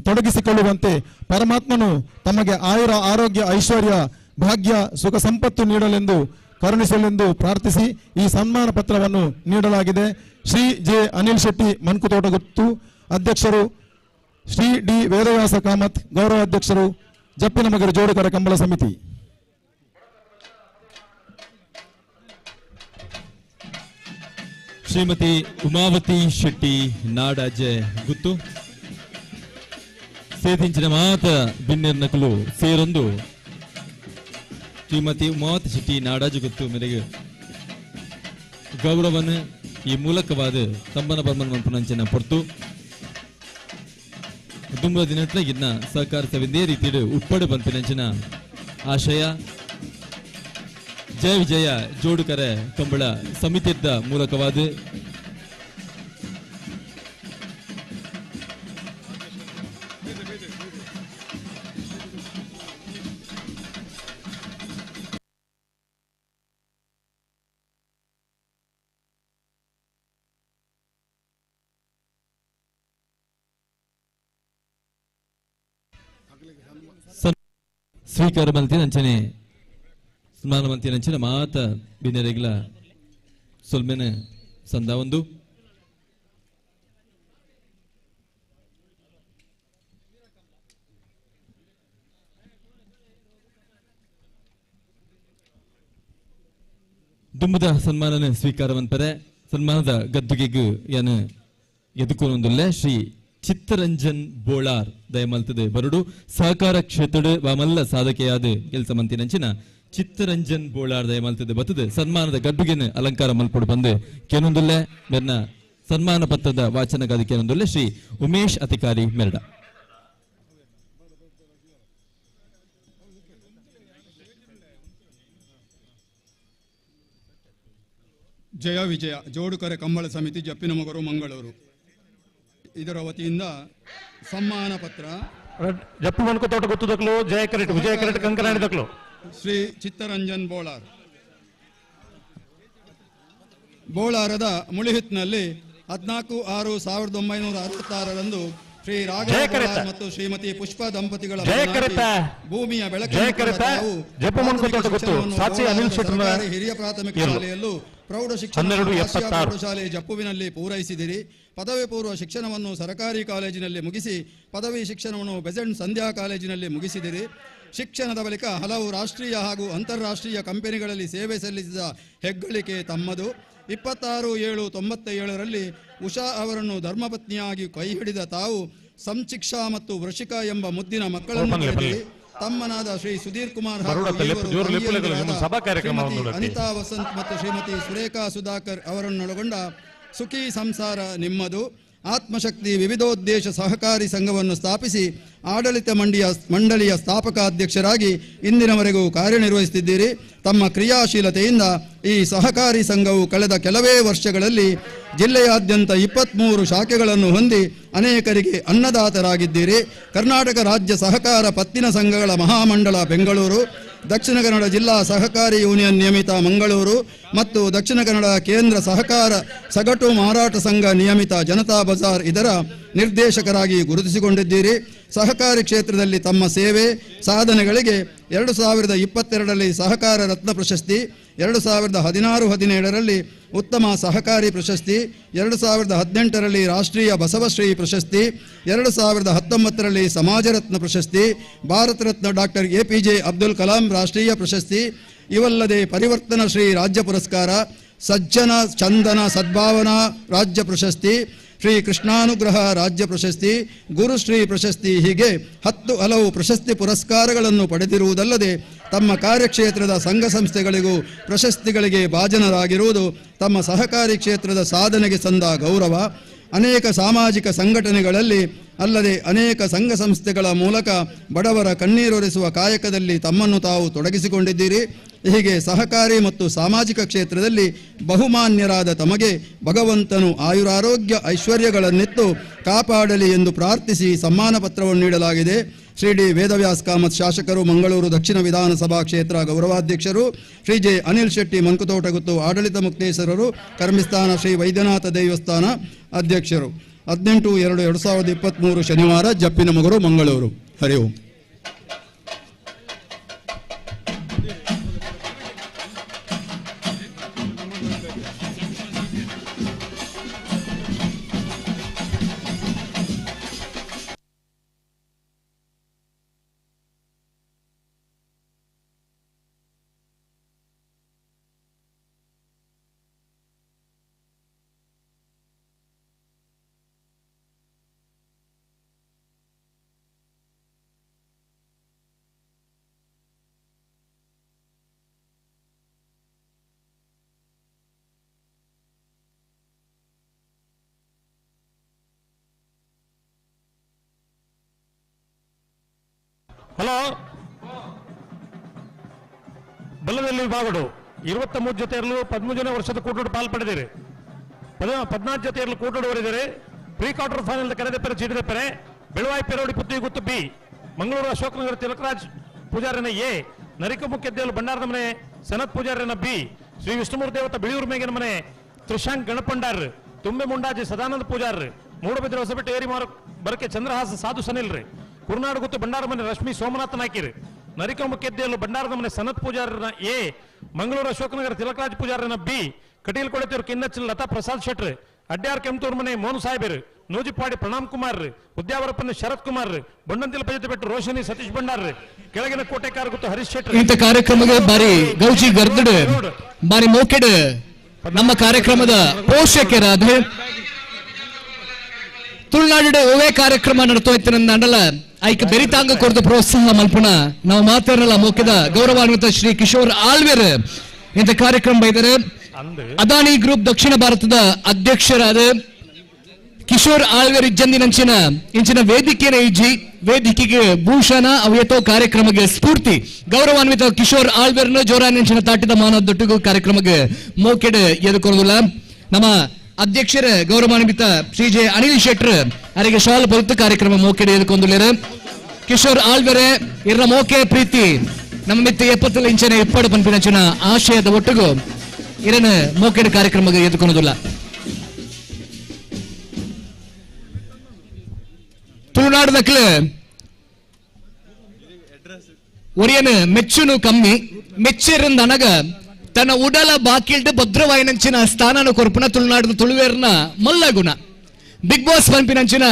ತೊಡಗಿಸಿಕೊಳ್ಳುವಂತೆ ಪರಮಾತ್ಮನು ತಮಗೆ ಆಯುರ ಆರೋಗ್ಯ ಐಶ್ವರ್ಯ ಭಾಗ್ಯ ಸುಖ ಸಂಪತ್ತು ನೀಡಲೆಂದು ಕರುಣಿಸಲೆಂದು ಪ್ರಾರ್ಥಿಸಿ ಈ ಸನ್ಮಾನ ಪತ್ರವನ್ನು ನೀಡಲಾಗಿದೆ. ಶ್ರೀ ಜೆ ಅನಿಲ್ ಶೆಟ್ಟಿ ಮನ್ಕುತೋಟಗುತ್ತು ಅಧ್ಯಕ್ಷರು, ಶ್ರೀ ಡಿ ವೇದವ್ಯಾಸ ಕಾಮತ್ ಗೌರವಾಧ್ಯಕ್ಷರು, ಜಪ್ಪಿನಮಗರು ಜೋಡುಕರ ಕಂಬಳ ಸಮಿತಿ. ಶ್ರೀಮತಿ ಉಮಾವತಿ ಶೆಟ್ಟಿ ನಾಡಾಜೆ ಗುತ್ತು ಸೇದಿಂಚಿನ ಮಾತ ಬಿನ್ನೆರ್ ನಕಲು ಸೇರೊಂದು ಶ್ರೀಮತಿ ಉಮಾವತಿ ಶೆಟ್ಟಿ ನಾಡಾಜೆ ಗುತ್ತು ಮೇರೆಗೆ ಗೌರವನ ಈ ಮೂಲಕವಾದ ತಂಬನ ಬರ್ಮನ್ ಮನ್ಪುನಂಚಿನ ಪೊರ್ತು ತುಂಬ ದಿನಟ್ಲಾಗಿನ್ನ ಸಹಕಾರ ಸವಿಂದೇ ರೀತಿಯ ಉಪ್ಪಡೆ ಬಂಪಿನಂಚಿನ ಆಶಯ ಜಯ ವಿಜಯ ಜೋಡುಕರ ಕಂಬಳ ಸಮಿತಿಯದ್ದ ಮೂಲಕವಾದ ಸ್ವೀಕಾರ ಮಲ್ತಿನ ಅಂಚನೆ ಸ್ಮಾನ ಮಂತಿನ ಅಂಚಿನ ಮಾತ ಬಿನೆರೆಗ್ಲ ಸೊಲ್ಮೆನ ಸಂದ ಒಂದು ದುಂಬದ ಸನ್ಮಾನನ ಸ್ವೀಕಾರವಂತರೆ ಸನ್ಮಾನದ ಗದ್ದುಗೆಗ್ ಯಾನ ಎದುಕೊನೊಂದುಲ್ಲೆ ಶ್ರೀ ಚಿತ್ತರಂಜನ್ ಬೋಳಾರ್ ದಯಮಲ್ತದೆ ಬರುಡು ಸಹಕಾರ ಕ್ಷೇತ್ರ ವಾಮಲ್ಲ ಸಾಧಕೆಯಾದ ಕೆಲಸ ಮಂತಿನಂಚಿನ ಚಿತ್ತರಂಜನ್ ಬೋಳಾರ್ ದಯಮಲ್ತದೆ ಬರ್ತದೆ ಸನ್ಮಾನದ ಗಡ್ಡುಗೆನ ಅಲಂಕಾರ ಮಲ್ಪಡು ಬಂದು ಕೇನೊಂದುಲ್ಲೆ ಮೆರ್ನ ಸನ್ಮಾನ ಪತ್ರದ ವಾಚನಗಾದ ಕೇನೊಂದುಲ್ಲೆ ಶ್ರೀ ಉಮೇಶ್ ಅಧಿಕಾರಿ ಮೆರಡ. ಜಯ ವಿಜಯ ಜೋಡುಕರೆ ಕಂಬಳ ಸಮಿತಿ ಜಪ್ಪಿನಮೊಗರು ಮಂಗಳೂರು ಇದರ ವತಿಯಿಂದ ಸಮ್ಮಾನ ಪತ್ರ ಜಪ್ಪು ಮನ್ಕು ತೋಟ ಗೊತ್ತುದಕ್ಲು ಜಯ ಕರೆಟ್ ವಿಜಯ ಕರೆಟ್ ಕಂಕನಾಡಿದಕ್ಲು ಶ್ರೀ ಚಿತ್ತರಂಜನ್ ಬೋಳಾರದ ಮುಳಿಹಿತ್ನಲ್ಲಿ 14/6/1966ರಂದು ಶ್ರೀ ರಾಘವ ಮತ್ತು ಶ್ರೀಮತಿ ಪುಷ್ಪ ದಂಪತಿಗಳ ಭೂಮಿಯ ಬೆಳಕಿನ ಹಿರಿಯ ಪ್ರಾಥಮಿಕ ಶಾಲೆಯಲ್ಲೂ ಪ್ರೌಢ ಶಿಕ್ಷಣ ಪ್ರೌಢಶಾಲೆ ಜಪ್ಪುವಿನಲ್ಲಿ ಪೂರೈಸಿದಿರಿ. ಪದವಿ ಪೂರ್ವ ಶಿಕ್ಷಣವನ್ನು ಸರಕಾರಿ ಕಾಲೇಜಿನಲ್ಲಿ ಮುಗಿಸಿ ಪದವಿ ಶಿಕ್ಷಣವನ್ನು ಬೆಸೆಂಟ್ ಸಂಧ್ಯಾ ಕಾಲೇಜಿನಲ್ಲಿ ಮುಗಿಸಿದಿರಿ. ಶಿಕ್ಷಣದ ಬಳಿಕ ಹಲವು ರಾಷ್ಟ್ರೀಯ ಹಾಗೂ ಅಂತಾರಾಷ್ಟ್ರೀಯ ಕಂಪನಿಗಳಲ್ಲಿ ಸೇವೆ ಸಲ್ಲಿಸಿದ ಹೆಗ್ಗಳಿಕೆ ತಮ್ಮದು. 26/7/97ರಲ್ಲಿ ಉಷಾ ಅವರನ್ನು ಧರ್ಮಪತ್ನಿಯಾಗಿ ಕೈ ಹಿಡಿದ ತಾವು ಸಂಚಿಕ್ಷಾ ಮತ್ತು ವೃಷಿಕ ಎಂಬ ಮುದ್ದಿನ ಮಕ್ಕಳನ್ನು ಪಡೆದಿರಿ. ತಮ್ಮನಾದ ಶ್ರೀ ಸುಧೀರ್ ಕುಮಾರ್ ಹಾಗೂ ಅನಿತಾ ವಸಂತ್ ಮತ್ತು ಶ್ರೀಮತಿ ಸುರೇಖಾ ಸುಧಾಕರ್ ಅವರನ್ನೊಳಗೊಂಡ ಸುಖಿ ಸಂಸಾರ ನಿಮ್ಮದು. ಆತ್ಮಶಕ್ತಿ ವಿವಿಧೋದ್ದೇಶ ಸಹಕಾರಿ ಸಂಘವನ್ನು ಸ್ಥಾಪಿಸಿ ಆಡಳಿತ ಮಂಡಳಿಯ ಸ್ಥಾಪಕಾಧ್ಯಕ್ಷರಾಗಿ ಇಂದಿನವರೆಗೂ ಕಾರ್ಯನಿರ್ವಹಿಸುತ್ತಿದ್ದೀರಿ. ತಮ್ಮ ಕ್ರಿಯಾಶೀಲತೆಯಿಂದ ಈ ಸಹಕಾರಿ ಸಂಘವು ಕಳೆದ ಕೆಲವೇ ವರ್ಷಗಳಲ್ಲಿ ಜಿಲ್ಲೆಯಾದ್ಯಂತ 23 ಶಾಖೆಗಳನ್ನು ಹೊಂದಿ ಅನೇಕರಿಗೆ ಅನ್ನದಾತರಾಗಿದ್ದೀರಿ. ಕರ್ನಾಟಕ ರಾಜ್ಯ ಸಹಕಾರ ಪತ್ತಿನ ಸಂಘಗಳ ಮಹಾಮಂಡಳ ಬೆಂಗಳೂರು, ದಕ್ಷಿಣ ಕನ್ನಡ ಜಿಲ್ಲಾ ಸಹಕಾರಿ ಯೂನಿಯನ್ ನಿಯಮಿತ ಮಂಗಳೂರು ಮತ್ತು ದಕ್ಷಿಣ ಕನ್ನಡ ಕೇಂದ್ರ ಸಹಕಾರ ಸಗಟು ಮಾರಾಟ ಸಂಘ ನಿಯಮಿತ ಜನತಾ ಬಜಾರ್ ಇದರ ನಿರ್ದೇಶಕರಾಗಿ ಗುರುತಿಸಿಕೊಂಡಿದ್ದೀರಿ. ಸಹಕಾರಿ ಕ್ಷೇತ್ರದಲ್ಲಿ ತಮ್ಮ ಸೇವೆ ಸಾಧನೆಗಳಿಗೆ 2022ರಲ್ಲಿ ಸಹಕಾರ ರತ್ನ ಪ್ರಶಸ್ತಿ, 2016-17ರಲ್ಲಿ ಉತ್ತಮ ಸಹಕಾರಿ ಪ್ರಶಸ್ತಿ, 2018ರಲ್ಲಿ ರಾಷ್ಟ್ರೀಯ ಬಸವಶ್ರೀ ಪ್ರಶಸ್ತಿ, 2019ರಲ್ಲಿ ಸಮಾಜ ರತ್ನ ಪ್ರಶಸ್ತಿ, ಭಾರತ ರತ್ನ ಡಾಕ್ಟರ್ APJ ಅಬ್ದುಲ್ ಕಲಾಂ ರಾಷ್ಟ್ರೀಯ ಪ್ರಶಸ್ತಿ, ಇವಲ್ಲದೆ ಪರಿವರ್ತನ ಶ್ರೀ ರಾಜ್ಯ ಪುರಸ್ಕಾರ, ಸಜ್ಜನ ಚಂದನ ಸದ್ಭಾವನಾ ರಾಜ್ಯ ಪ್ರಶಸ್ತಿ, ಶ್ರೀ ಕೃಷ್ಣಾನುಗ್ರಹ ರಾಜ್ಯ ಪ್ರಶಸ್ತಿ, ಗುರುಶ್ರೀ ಪ್ರಶಸ್ತಿ ಹೀಗೆ 10 ಹಲವು ಪ್ರಶಸ್ತಿ ಪುರಸ್ಕಾರಗಳನ್ನು ಪಡೆದಿರುವುದಲ್ಲದೆ ತಮ್ಮ ಕಾರ್ಯಕ್ಷೇತ್ರದ ಸಂಘ ಸಂಸ್ಥೆಗಳಿಗೂ ಪ್ರಶಸ್ತಿಗಳಿಗೆ ಭಾಜನರಾಗಿರುವುದು ತಮ್ಮ ಸಹಕಾರಿ ಕ್ಷೇತ್ರದ ಸಾಧನೆಗೆ ಸಂದ ಗೌರವ. ಅನೇಕ ಸಾಮಾಜಿಕ ಸಂಘಟನೆಗಳಲ್ಲಿ ಅಲ್ಲದೆ ಅನೇಕ ಸಂಘ ಸಂಸ್ಥೆಗಳ ಮೂಲಕ ಬಡವರ ಕಣ್ಣೀರೊರೆಸುವ ಕಾಯಕದಲ್ಲಿ ತಮ್ಮನ್ನು ತಾವು ತೊಡಗಿಸಿಕೊಂಡಿದ್ದೀರಿ. ಹೀಗೆ ಸಹಕಾರಿ ಮತ್ತು ಸಾಮಾಜಿಕ ಕ್ಷೇತ್ರದಲ್ಲಿ ಬಹುಮಾನ್ಯರಾದ ತಮಗೆ ಭಗವಂತನು ಆಯುರಾರೋಗ್ಯ ಐಶ್ವರ್ಯಗಳನ್ನಿತ್ತು ಕಾಪಾಡಲಿ ಎಂದು ಪ್ರಾರ್ಥಿಸಿ ಸಮ್ಮಾನ ಪತ್ರವನ್ನು ನೀಡಲಾಗಿದೆ. ಶ್ರೀ ಡಿ ವೇದವ್ಯಾಸ್ ಕಾಮತ್ ಶಾಸಕರು, ಮಂಗಳೂರು ದಕ್ಷಿಣ ವಿಧಾನಸಭಾ ಕ್ಷೇತ್ರ ಗೌರವಾಧ್ಯಕ್ಷರು, ಶ್ರೀ ಜೆ ಅನಿಲ್ ಶೆಟ್ಟಿ ಮಂಕುತೋಟಗುತ್ತು ಆಡಳಿತ ಮುಕ್ತೇಶ್ವರರು, ಕರ್ಮಿಸ್ಥಾನ ಶ್ರೀ ವೈದ್ಯನಾಥ ದೇವಸ್ಥಾನ ಅಧ್ಯಕ್ಷರು. 18/2/2023 ಶನಿವಾರ, ಜಪ್ಪಿನಮೊಗರು, ಮಂಗಳೂರು. ಹರಿ ಓಂ. ಹಲೋ, ಬಲ್ಲದಲ್ಲಿ ವಿಭಾಗಗಳು 23 ಜೊತೆಯಲ್ಲೂ 13ನೇ ವರ್ಷದ ಕೂಟೋಡು ಪಾಲ್ಪಡೆದಿರಿ. 14 ಜೊತೆಯಲ್ಲೂ ಕೂಟೋಡು ಹೊರಿದಿರಿ. ಪ್ರೀ ಕ್ವಾರ್ಟರ್ ಫೈನಲ್ ಕರೆದೆಪ್ಪರೆ ಚೀಟಿದೆಪ್ಪರೆ ಬೆಳವಾಯಿ ಪೆರೋಡಿ ಪುತ್ತಿ ಗುತ್ತು ಬಿ, ಮಂಗಳೂರು ಅಶೋಕನಗರ ತಿಲಕರಾಜ್ ಪೂಜಾರಿನ ಎ, ನರಿಕ ಮುಖ್ಯದ್ದೇಲು ಬಂಡಾರದ ಮನೆ ಸನತ್ ಪೂಜಾರಿನ ಬಿ, ಶ್ರೀ ವಿಷ್ಣುಮೂರ್ತಿ ದೇವತ ಬಿಳಿಯೂರು ಮೇಗಿನ ಮನೆ ತ್ರಿಶಾಂಕ್ ಗಣಪಂಡಾರ್, ತುಂಬೆ ಮುಂಡಾಜಿ ಸದಾನಂದ ಪೂಜಾರ್, ಮೂಡಬಿದ್ರೆ ಹೊಸಬೆಟ್ಟು ಏರಿ ಮಾರು ಬರಕೆ ಚಂದ್ರಹಾಸ ಸಾಧು ಸನಿಲ್ ರೀ, ಕುರುನಾಡು ಗುತ್ತು ಬಂಡಾರ ಮನೆ ರಶ್ಮಿ ಸೋಮನಾಥ್ ನಾಯ್ಕಿರಿ, ನರಿಕ ಮುಖ್ಯದ್ದೇಲು ಬಂಡಾರದ ಮನೆ ಸನತ್ ಪೂಜಾರನ ಎ, ಮಂಗಳೂರು ಅಶೋಕನಗರ ತಿಲಕರಾಜ್ ಪೂಜಾರನ ಬಿ, ಕಟೀಲ್ ಕೊಳೆತೂರು ಕಿನ್ನಚ್ಚಲ್ ಲತಾ ಪ್ರಸಾದ್ ಶೆಟ್ರ್, ಅಡ್ಯಾರ್ ಕೆಂತೂರು ಮನೆ ಮೋನು ಸಾಹೇಬರ್, ನೂಜಿಪಾಡಿ ಪ್ರಣಾಮ್ ಕುಮಾರ್, ಉದ್ಯಾವರಪ್ಪನ ಶರತ್ ಕುಮಾರ್, ಬೊಂಡಂತಿಲ ಪಂಚಾಯತ್ ಬೆಟ್ಟು ರೋಶನಿ ಸತೀಶ್ ಭಂಡಾರ್, ಕೆಳಗಿನ ಕೋಟೆಕಾರ ಗುತ್ತು ಹರೀಶ್ ಶೆಟ್ರ್. ಇಂಥ ಕಾರ್ಯಕ್ರಮಕ್ಕೆ ಬಾರಿ ಗೌಜಿ ಗರ್ದಡ್ ಬಾರಿ ಮೋಕೆಡ್ ನಮ್ಮ ಕಾರ್ಯಕ್ರಮದ ಪೋಷಕರಾದ ತುಳುನಾಡಿನ ಒವೇ ಕಾರ್ಯಕ್ರಮ ನಡತೋಯ್ತು ಅಂಡಲ ಐಕ್ ಬೆರಿತಾಂಗ ಕೊರದು ಪ್ರೋತ್ಸಾಹ ಮಲ್ಪುಣ ನಾವು ಮಾತಾಡಲ್ಲ ಮೋಕೆದ ಗೌರವಾನ್ವಿತ ಶ್ರೀ ಕಿಶೋರ್ ಆಳ್ವೇರ್ ಇಂಥ ಕಾರ್ಯಕ್ರಮ ಬೈದರೆ ಅದಾನಿ ಗ್ರೂಪ್ ದಕ್ಷಿಣ ಭಾರತದ ಅಧ್ಯಕ್ಷರಾದ ಕಿಶೋರ್ ಆಳ್ವೇರ್ ಇಂಚಿನ ವೇದಿಕೆಯ ಇಜ್ಜಿ ವೇದಿಕೆಗೆ ಭೂಷಣ ಅವೇತೋ ಕಾರ್ಯಕ್ರಮಕ್ಕೆ ಸ್ಫೂರ್ತಿ ಗೌರವಾನ್ವಿತ ಕಿಶೋರ್ ಆಳ್ವೇರ್ನ ಜೋರಾನಿಂಚಿನ ತಾಟಿದ ಮಾನದೊಟ್ಟಿಗೂ ಕಾರ್ಯಕ್ರಮಕ್ಕೆ ಮೋಕೆಡ್ ಎದುಕೊರೋದಿಲ್ಲ. ನಮ್ಮ ಅಧ್ಯಕ್ಷರ ಗೌರವಾನ್ವಿತ ಶ್ರೀ ಜೆ ಅನಿಲ್ ಶೆಟ್ರ್ ಅವರಿಗೆ ಶಾಲ್ ಬರುತ್ತ ಕಾರ್ಯಕ್ರಮ ಮೋಕೆಡ್ ಎದುಕೊಂದುಳ್ಳರು. ಕಿಶೋರ್ ಆಳ್ವೇರೆ ಇರ ಮೋಕೆ ಪ್ರೀತಿ ನಮ್ಮ ಮಿತ್ತ 70 ಇಂಚಿನ ಇಪ್ಪಡು ಪಂಪಿನಂಚಿನ ಆಶಯದ ಒಟ್ಟಿಗೂ ಇರನ ಮೋಕೆಡ್ ಕಾರ್ಯಕ್ರಮಕ್ಕೆ ಎದುಕೊರೋದಿಲ್ಲ. ತುಳುನಾಡದಕ್ಲೆ ಒರಿಯನು ಮೆಚ್ಚುನು ಕಮ್ಮಿ ಮೆಚ್ಚೇರಿಂದ ಅನಗ ತನ್ನ ಉಡಲ ಬಾಕಿಲ್ಡ್ ಭದ್ರವಾಯಿನಂಚಿನ ಸ್ಥಾನನ ಕೊರ್ಪುನ ತುಳುನಾಡಿನ ತುಳುವೇರ್ನ ಮಲ್ಲಗುಣ ಬಿಗ್ ಬಾಸ್ ಪಂಪಿನಂಚಿನ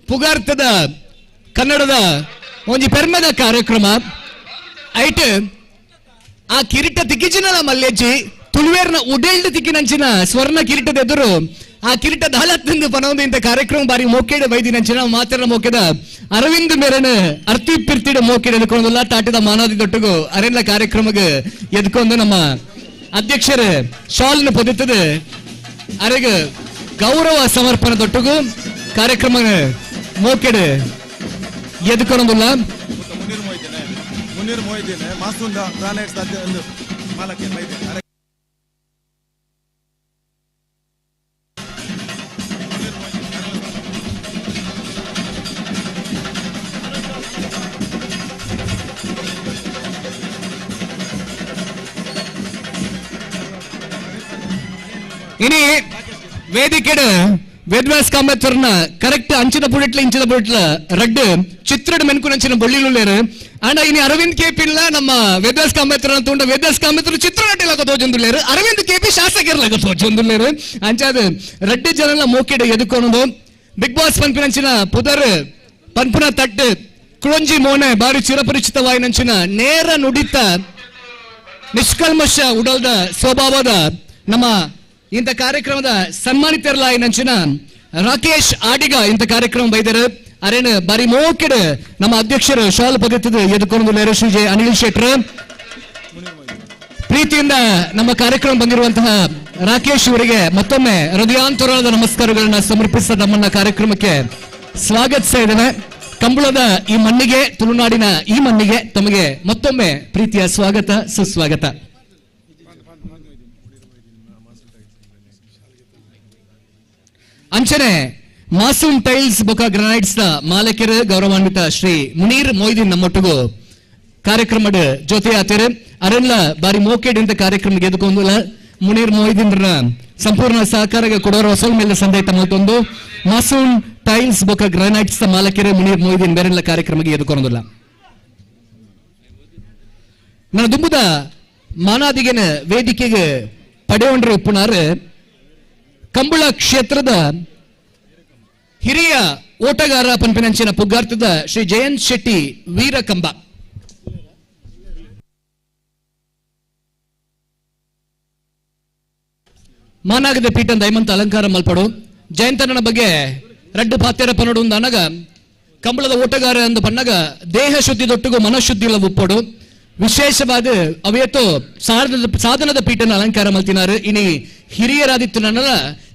ಪುಗಾರ್ತದ ಕನ್ನಡದ ಒಂಜಿ ಪೆರ್ಮೆದ ಕಾರ್ಯಕ್ರಮ ಐಟ್ ಆ ಕಿರೀಟ ತಿಕ್ಕಿಚಿನಲ ಮಲ್ಲೆಜ್ಜಿ ತುಳುವೇರ್ನ ಉಡೇಲ್ಡ್ ತಿಕ್ಕಿನಂಚಿನ ಸ್ವರ್ಣ ಕಿರೀಟದ ಎದುರು ಆ ಕಿರೀಟದ ಹಲತ್ತಿಂದು ಪನೊಂದು ಇಂಥ ಕಾರ್ಯಕ್ರಮ ಬಾರಿ ಮೋಕೆಡ ಬೈದಿನಂಚಿನ ಮಾತಾಡ ಮೋಕೆದ ಅರವಿಂದ್ ಮೇರನ್ ಅರ್ತಿ ಪಿರ್ತಿಡ ಮೋಕೆಡ್ ಎದ್ಕೊಂಡಲ್ಲ ತಾಟಿದ ಮಾನಾದಿ ದೊಟ್ಟಗು ಅರೆಲ್ಲ ಕಾರ್ಯಕ್ರಮಕ್ಕೆ ಎದ್ಕೊಂಡು ನಮ್ಮ ಅಧ್ಯಕ್ಷರ ಶಾಲ್ನ ಪೊದಿತದ ಅರೆಗೆ ಗೌರವ ಸಮರ್ಪಣೆ ದೊಟ್ಟಗು ಕಾರ್ಯಕ್ರಮ ಮೋಕೆಡ್ ಎದ್ಕೊಂಡಲ್ಲ. ഇനി വേദിക്കട് വേദ്വാസ് കാമ്പത്തൂർನ ಕರೆಕ್ಟ್ ಅಂಚಿನ ಬುಡಟ್ಲ ರಡ್ಡು ಚಿತ್ರಡ್ ಮೆನ್ಕುನಂಚಿನ ಬಳ್ಳಿಲುಳ್ಳೇರು ಅಂಡ ಇನಿ ಅರವಿಂದ್ ಕೆಪಿಲ್ಲ ನಮ್ಮ ವೇದ್ವಾಸ್ ಕಾಂಬೇತ್ರ ಅಂತುಂಡ ವೇದ್ವಾಸ್ ಕಾಂಬೇತ್ರ ಚಿತ್ರನಟಿಲಾಗ ತೋಜೊಂದುಳ್ಳೇರು ಅರವಿಂದ್ ಕೆಪಿ ಶಾಸಕರ್ಲಾಗ ತೋಜೊಂದುಳ್ಳೇರು ಅಂಚಾದ ರಡ್ಡು ಜನಲ ಮೋಕೆಡ್ ಎದುಕೊನದು ಬಿಗ್ ಬಾಸ್ ಪಂಪಿನಂಚಿನ ಪುದರ್ ಪಂಪುನ ತಟ್ಟು ಕುಳಂಜಿ ಮೋನೆ ಬಾರಿ ಚಿರಪರಿಚಿತವಾಯಿನಂಚಿನ ನೇರ ನುಡಿತ ನಿಷ್ಕಲ್ಮಶ ಉಡಲ್ದ ಸ್ವಭಾವದ ನಮ್ಮ ಇಂಥ ಕಾರ್ಯಕ್ರಮದ ಸನ್ಮಾನಿತರಲಾಯಿನಂಚಿನ ರಾಕೇಶ್ ಆಡಿಗ ಇಂಥ ಕಾರ್ಯಕ್ರಮ ಬೈದರು ಅರೇನು ಬಾರಿ ಮೋಕೆಡ್ ನಮ್ಮ ಅಧ್ಯಕ್ಷರು ಶಾಲ್ ಪದ್ಧತಿ ಎದುಕೊಂಡು ಶ್ರೀ ಜೆ ಅನಿಲ್ ಶೆಟ್ರ್ ಪ್ರೀತಿಯಿಂದ ನಮ್ಮ ಕಾರ್ಯಕ್ರಮ ಬಂದಿರುವಂತಹ ರಾಕೇಶ್ ಅವರಿಗೆ ಮತ್ತೊಮ್ಮೆ ಹೃದಯಾಂತರಾದ ನಮಸ್ಕಾರಗಳನ್ನ ಸಮರ್ಪಿಸಿದ ನಮ್ಮನ್ನ ಕಾರ್ಯಕ್ರಮಕ್ಕೆ ಸ್ವಾಗತಿಸ್ತಾ ಇದ್ದೇನೆ. ಕಂಬಳದ ಈ ಮಣ್ಣಿಗೆ ತುಳುನಾಡಿನ ಈ ಮಣ್ಣಿಗೆ ತಮಗೆ ಮತ್ತೊಮ್ಮೆ ಪ್ರೀತಿಯ ಸ್ವಾಗತ ಸುಸ್ವಾಗತ. ಅಂಚನೆ ಮಾಸೂಮ್ ಟೈಲ್ಸ್ ಬೊಕ ಗ್ರಾನೈಟ್ಸ್ ದ ಮಾಲಕರು ಗೌರವಾನ್ವಿತ ಶ್ರೀ ಮುನೀರ್ ಮೊಯ್ದೀನ್ ನಮ್ಮೊಟ್ಟಿಗೂ ಕಾರ್ಯಕ್ರಮದ ಜೊತೆ ಆತರು ಅರೆಲ್ಲ ಬಾರಿ ಮೋಕೆಡ್ ಇಂತ ಕಾರ್ಯಕ್ರಮ ಎದುಕೊಂದು ಮುನೀರ್ ಮೊಯ್ದೀನ್ ಸಂಪೂರ್ಣ ಸಹಕಾರ ಕೊಡೋರ ಹೊಸ ಮೇಲೆ ಸಂದೇತ ಮತ್ತೊಂದು ಮಾಸೂಮ್ ಟೈಲ್ಸ್ ಬೊಕ ಗ್ರಾನೈಟ್ಸ್ ದ ಮಾಲಕರು ಮುನೀರ್ ಮೊಯ್ದೀನ್ ಬೇರೆಲ್ಲ ಕಾರ್ಯಕ್ರಮಕ್ಕೆ ಎದುಕೊಂದಿಲ್ಲ. ನನ್ನ ದುಂಬುದ ಮಾನಾದಿಗೆನ ವೇದಿಕೆಗೆ ಪಡೆಯೊಂಡ್ರೆ ಉಪ್ಪುನಾರು ಕಂಬಳ ಕ್ಷೇತ್ರದ ಹಿರಿಯ ಓಟಗಾರ ಪಂಪಿನಂಚಿನ ಪುಗ್ಗಾರ್ತದ ಶ್ರೀ ಜಯಂತ್ ಶೆಟ್ಟಿ ವೀರಕಂಬ ಮಾನಾಗದ ಪೀಠ ದೈಮಂತ ಅಲಂಕಾರ ಮಲ್ಪಡು ಜಯಂತನ ಬಗ್ಗೆ ರಡ್ಡು ಪಾತ್ಯರ ಪನಡು ಅನಗ ಕಂಬಳದ ಓಟಗಾರ ಅಂದು ಪನ್ನಗ ದೇಹ ಶುದ್ಧಿ ದೊಟ್ಟಿಗೂ ಮನಃಶುದ್ಧಿ ಉಪ್ಪಡು ವಿಶೇಷವಾದ ಅವೇತೋ ಸಾಧನದ ಪೀಠನ ಅಲಂಕಾರ ಮಲ್ತಿನಾರು ಇನಿ ಹಿರಿಯರಾದಿತ್ತು ನನ್ನ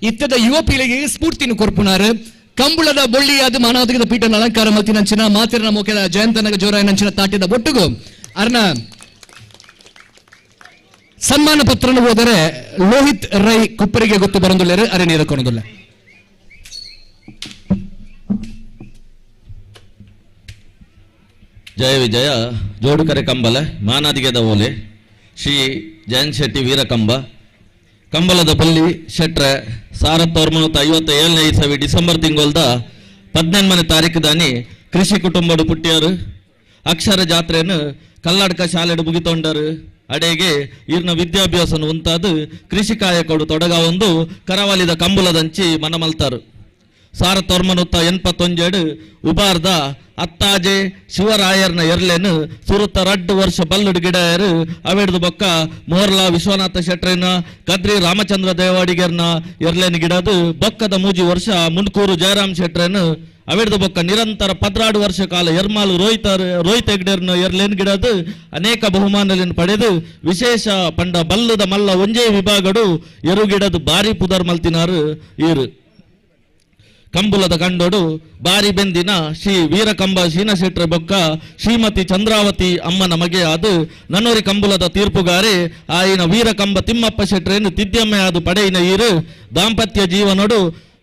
ಇತ್ತದ ಯುವ ಪೀಳಿಗೆಗೆ ಸ್ಫೂರ್ತಿನ ಕೊರ್ಪುನಾರು ಕಂಬಳದ ಬೊಳ್ಳಿಯಾದ ಮಾನವತೆಗೆ ಪೀಠನ ಅಲಂಕಾರ ಮಲ್ತಿನಂಚಿನ ಮಾತಿರನ ಮೋಕೆದ ಜಯಂತನಗ ಜೋರಾಯನಂಚಿನ ತಾಟಿದ ಬೊಟ್ಟುಗು ಅರ್ನ ಸನ್ಮಾನ ಪತ್ರನ ಹೋದರೆ ಲೋಹಿತ್ ರೈ ಕುಪ್ಪರಿಗೆ ಗೊತ್ತು ಬರಂದುಳ್ಳರು ಅರೆ ನೀರು ಕೊಣದುಲ್ಲ ಜಯ ವಿಜಯ ಜೋಡುಕರೆ ಕಂಬಲ ಮಾನಾದಿಗೆದ ಓಲೆ ಶ್ರೀ ಜಯಂತ್ ಶೆಟ್ಟಿ ವೀರಕಂಬ ಕಂಬಲದ ಪಲ್ಲಿ ಶೆಟ್ರೆ 1957 ಇಸವಿ ಡಿಸೆಂಬರ್ ತಿಂಗಳದ 18ನೇ ತಾರೀಕದಾನಿ ಕೃಷಿ ಕುಟುಂಬಡು ಪುಟ್ಟಿಯರು ಅಕ್ಷರ ಜಾತ್ರೆಯನ್ನು ಕಲ್ಲಡ್ಕ ಶಾಲೆಡು ಮುಗಿತೊಂಡರು ಅಡೆಗೆ ಇರ್ನ ವಿದ್ಯಾಭ್ಯಾಸ ಉಂತಾದು ಕೃಷಿ ಕಾಯಕೊಡು ತೊಡಗ ಒಂದು ಕರಾವಲಿದ ಕಂಬುಲದಂಚಿ ಮನಮಲ್ತಾರು 1987 ಉಬಾರ್ದ ಅತ್ತಾಜೆ ಶಿವರಾಯರ್ನ ಎರ್ಲೆನು ಸುರುತ್ತ 2 ವರ್ಷ ಬಲ್ಲುಡು ಗಿಡಯರು ಅವೆಡ್ದು ಬೊಕ್ಕ ಮೋರ್ಲಾ ವಿಶ್ವನಾಥ ಶೆಟ್ರೇನ ಕದ್ರಿ ರಾಮಚಂದ್ರ ದೇವಾಡಿಗರ್ನ ಎರ್ಲೆನ್ ಗಿಡದು ಬೊಕ್ಕದ 3 ವರ್ಷ ಮುನ್ಕೂರು ಜಯರಾಮ್ ಶೆಟ್ರೇನು ಅವೆಡ್ದು ಬೊಕ್ಕ ನಿರಂತರ 16 ವರ್ಷ ಕಾಲ ಎರ್ಮಾಲು ರೋಹಿತ್ ಹೆಗ್ಡೇರ್ನ ಎರ್ಲೆನ್ ಗಿಡದು ಅನೇಕ ಬಹುಮಾನಗಳನ್ನು ಪಡೆದು ವಿಶೇಷ ಪಂಡ ಬಲ್ಲುದ ಮಲ್ಲ ಒಂಜೇ ವಿಭಾಗಡು ಎರುಗಿಡದು ಬಾರಿ ಪುದರ್ ಮಲ್ತಿನಾರು ಈರು ಕಂಬುಲದ ಗಂಡೋಡು ಬಾರಿ ಬೆಂದಿನ ಶ್ರೀ ವೀರಕಂಬ ಶೀನಶೆಟ್ರ ಬೊಕ್ಕ ಶ್ರೀಮತಿ ಚಂದ್ರಾವತಿ ಅಮ್ಮನ ಮಗೆ ಆದು ನನ್ನೂರಿ ಕಂಬುಲದ ತೀರ್ಪುಗಾರೆ ಆಯಿನ ವೀರಕಂಬ ತಿಮ್ಮಪ್ಪ ಶೆಟ್ರೇನು ತಿದ್ಯಮ್ಮೆ ಆದು ಪಡೆಯಿನ ಈರು ದಾಂಪತ್ಯ ಜೀವನೋಡು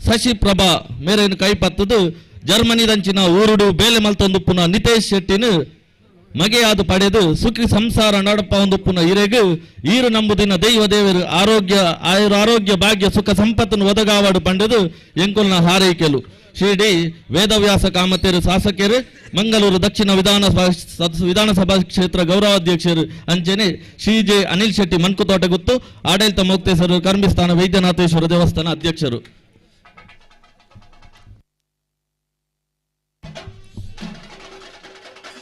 ಶಶಿಪ್ರಭಾ ಮೇರೇನು ಕೈಪತ್ತದು ಜರ್ಮನಿದಂಚಿನ ಊರುಡು ಬೇಲೆ ಮಲ್ತೊಂದುಪ್ಪುನ ನಿತೇಶ್ ಶೆಟ್ಟಿನು ಮಗೆಯಾದು ಪಡೆದು ಸುಖಿ ಸಂಸಾರ ನಡಪ ಒಂದುಪ್ಪುನ ಇರೆಗು ಈರು ನಂಬುದಿನ ದೈವ ದೇವರು ಆರೋಗ್ಯ ಭಾಗ್ಯ ಸುಖ ಸಂಪತ್ತನ್ನು ಒದಗಾವಾಡು ಪಂಡದು ಎಂಕುಲ್ನ ಹಾರೈಕೆಲು ಶ್ರೀಡಿ ವೇದವ್ಯಾಸ ಕಾಮತೇರು ಶಾಸಕರು ಮಂಗಳೂರು ದಕ್ಷಿಣ ವಿಧಾನಸಭಾ ಕ್ಷೇತ್ರ ಗೌರವಾಧ್ಯಕ್ಷರು ಅಂಚೆನೆ ಶ್ರೀ ಜೆ ಅನಿಲ್ ಶೆಟ್ಟಿ ಮನ್ಕುತೋಟ ಗುತ್ತು ಆಡಳಿತ ಮೋಕ್ತೇಶ್ವರ ಕರ್ಮಿಸ್ಥಾನ ವೈದ್ಯನಾಥೇಶ್ವರ ದೇವಸ್ಥಾನ ಅಧ್ಯಕ್ಷರು.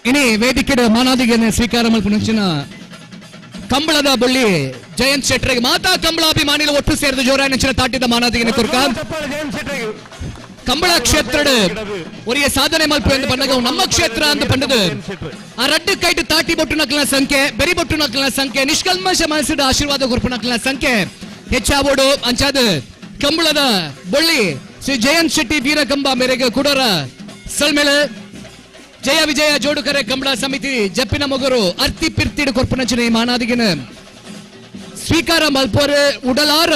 ಇನಿ ವೇದಿಕೆಯ ಮಾನಾದಿಗೆಯನ್ನು ಸ್ವೀಕಾರ ಮಲ್ಪುನಂಚಿನ ಕಂಬಳದ ಬಳ್ಳಿ ಜಯಂತ್ ಶೆಟ್ರಿಗೆ ಮಾತಾ ಕಂಬಳಾಭಿಮಾನಿಗಳು ಒಟ್ಟು ಸೇರಿದ ಜೋರಾಯನಂಚಿನ ತಾಟಿದ ಮಾನಾದಿಗೆನ ಕುರ್ಕ ಕಂಬಳ ಕ್ಷೇತ್ರ ಒರಿಯ ಸಾಧನೆ ಮಲ್ಪು ಎಂದು ಬಂದಾಗ ನಮ್ಮ ಕ್ಷೇತ್ರ ಅಂತ ಪಂಡದು ಆ ರಡ್ಡು ಕೈಟ್ ತಾಟಿ ಬೊಟ್ಟು ನಕಲಿನ ಸಂಖ್ಯೆ ಬೆರಿ ಬೊಟ್ಟು ನಕಲಿನ ಸಂಖ್ಯೆ ನಿಷ್ಕಲ್ಮಶ ಮನಸ್ಸಿದ ಆಶೀರ್ವಾದ ಗುರುಪು ನಕಲಿನ ಸಂಖ್ಯೆ ಹೆಚ್ಚಾಬೋಡು ಅಂಚಾದ ಕಂಬಳದ ಬಳ್ಳಿ ಶ್ರೀ ಜಯಂತ್ ಶೆಟ್ಟಿ ವೀರಕಂಬ ಮೇರೆಗೆ ಕುಡೋರ ಸಲ್ಮೇಲೆ ಜಯ ವಿಜಯ ಜೋಡುಕರೆ ಕಂಬಳ ಸಮಿತಿ ಜಪ್ಪಿನ ಮಗರು ಅರ್ತಿ ಪಿರ್ತಿಡು ಕೊರ್ಪನಂಚಿನ ಈ ಮಾನಾದಿಗಿನ ಸ್ವೀಕಾರ ಮಲ್ಪೋರೆ ಉಡಲಾರ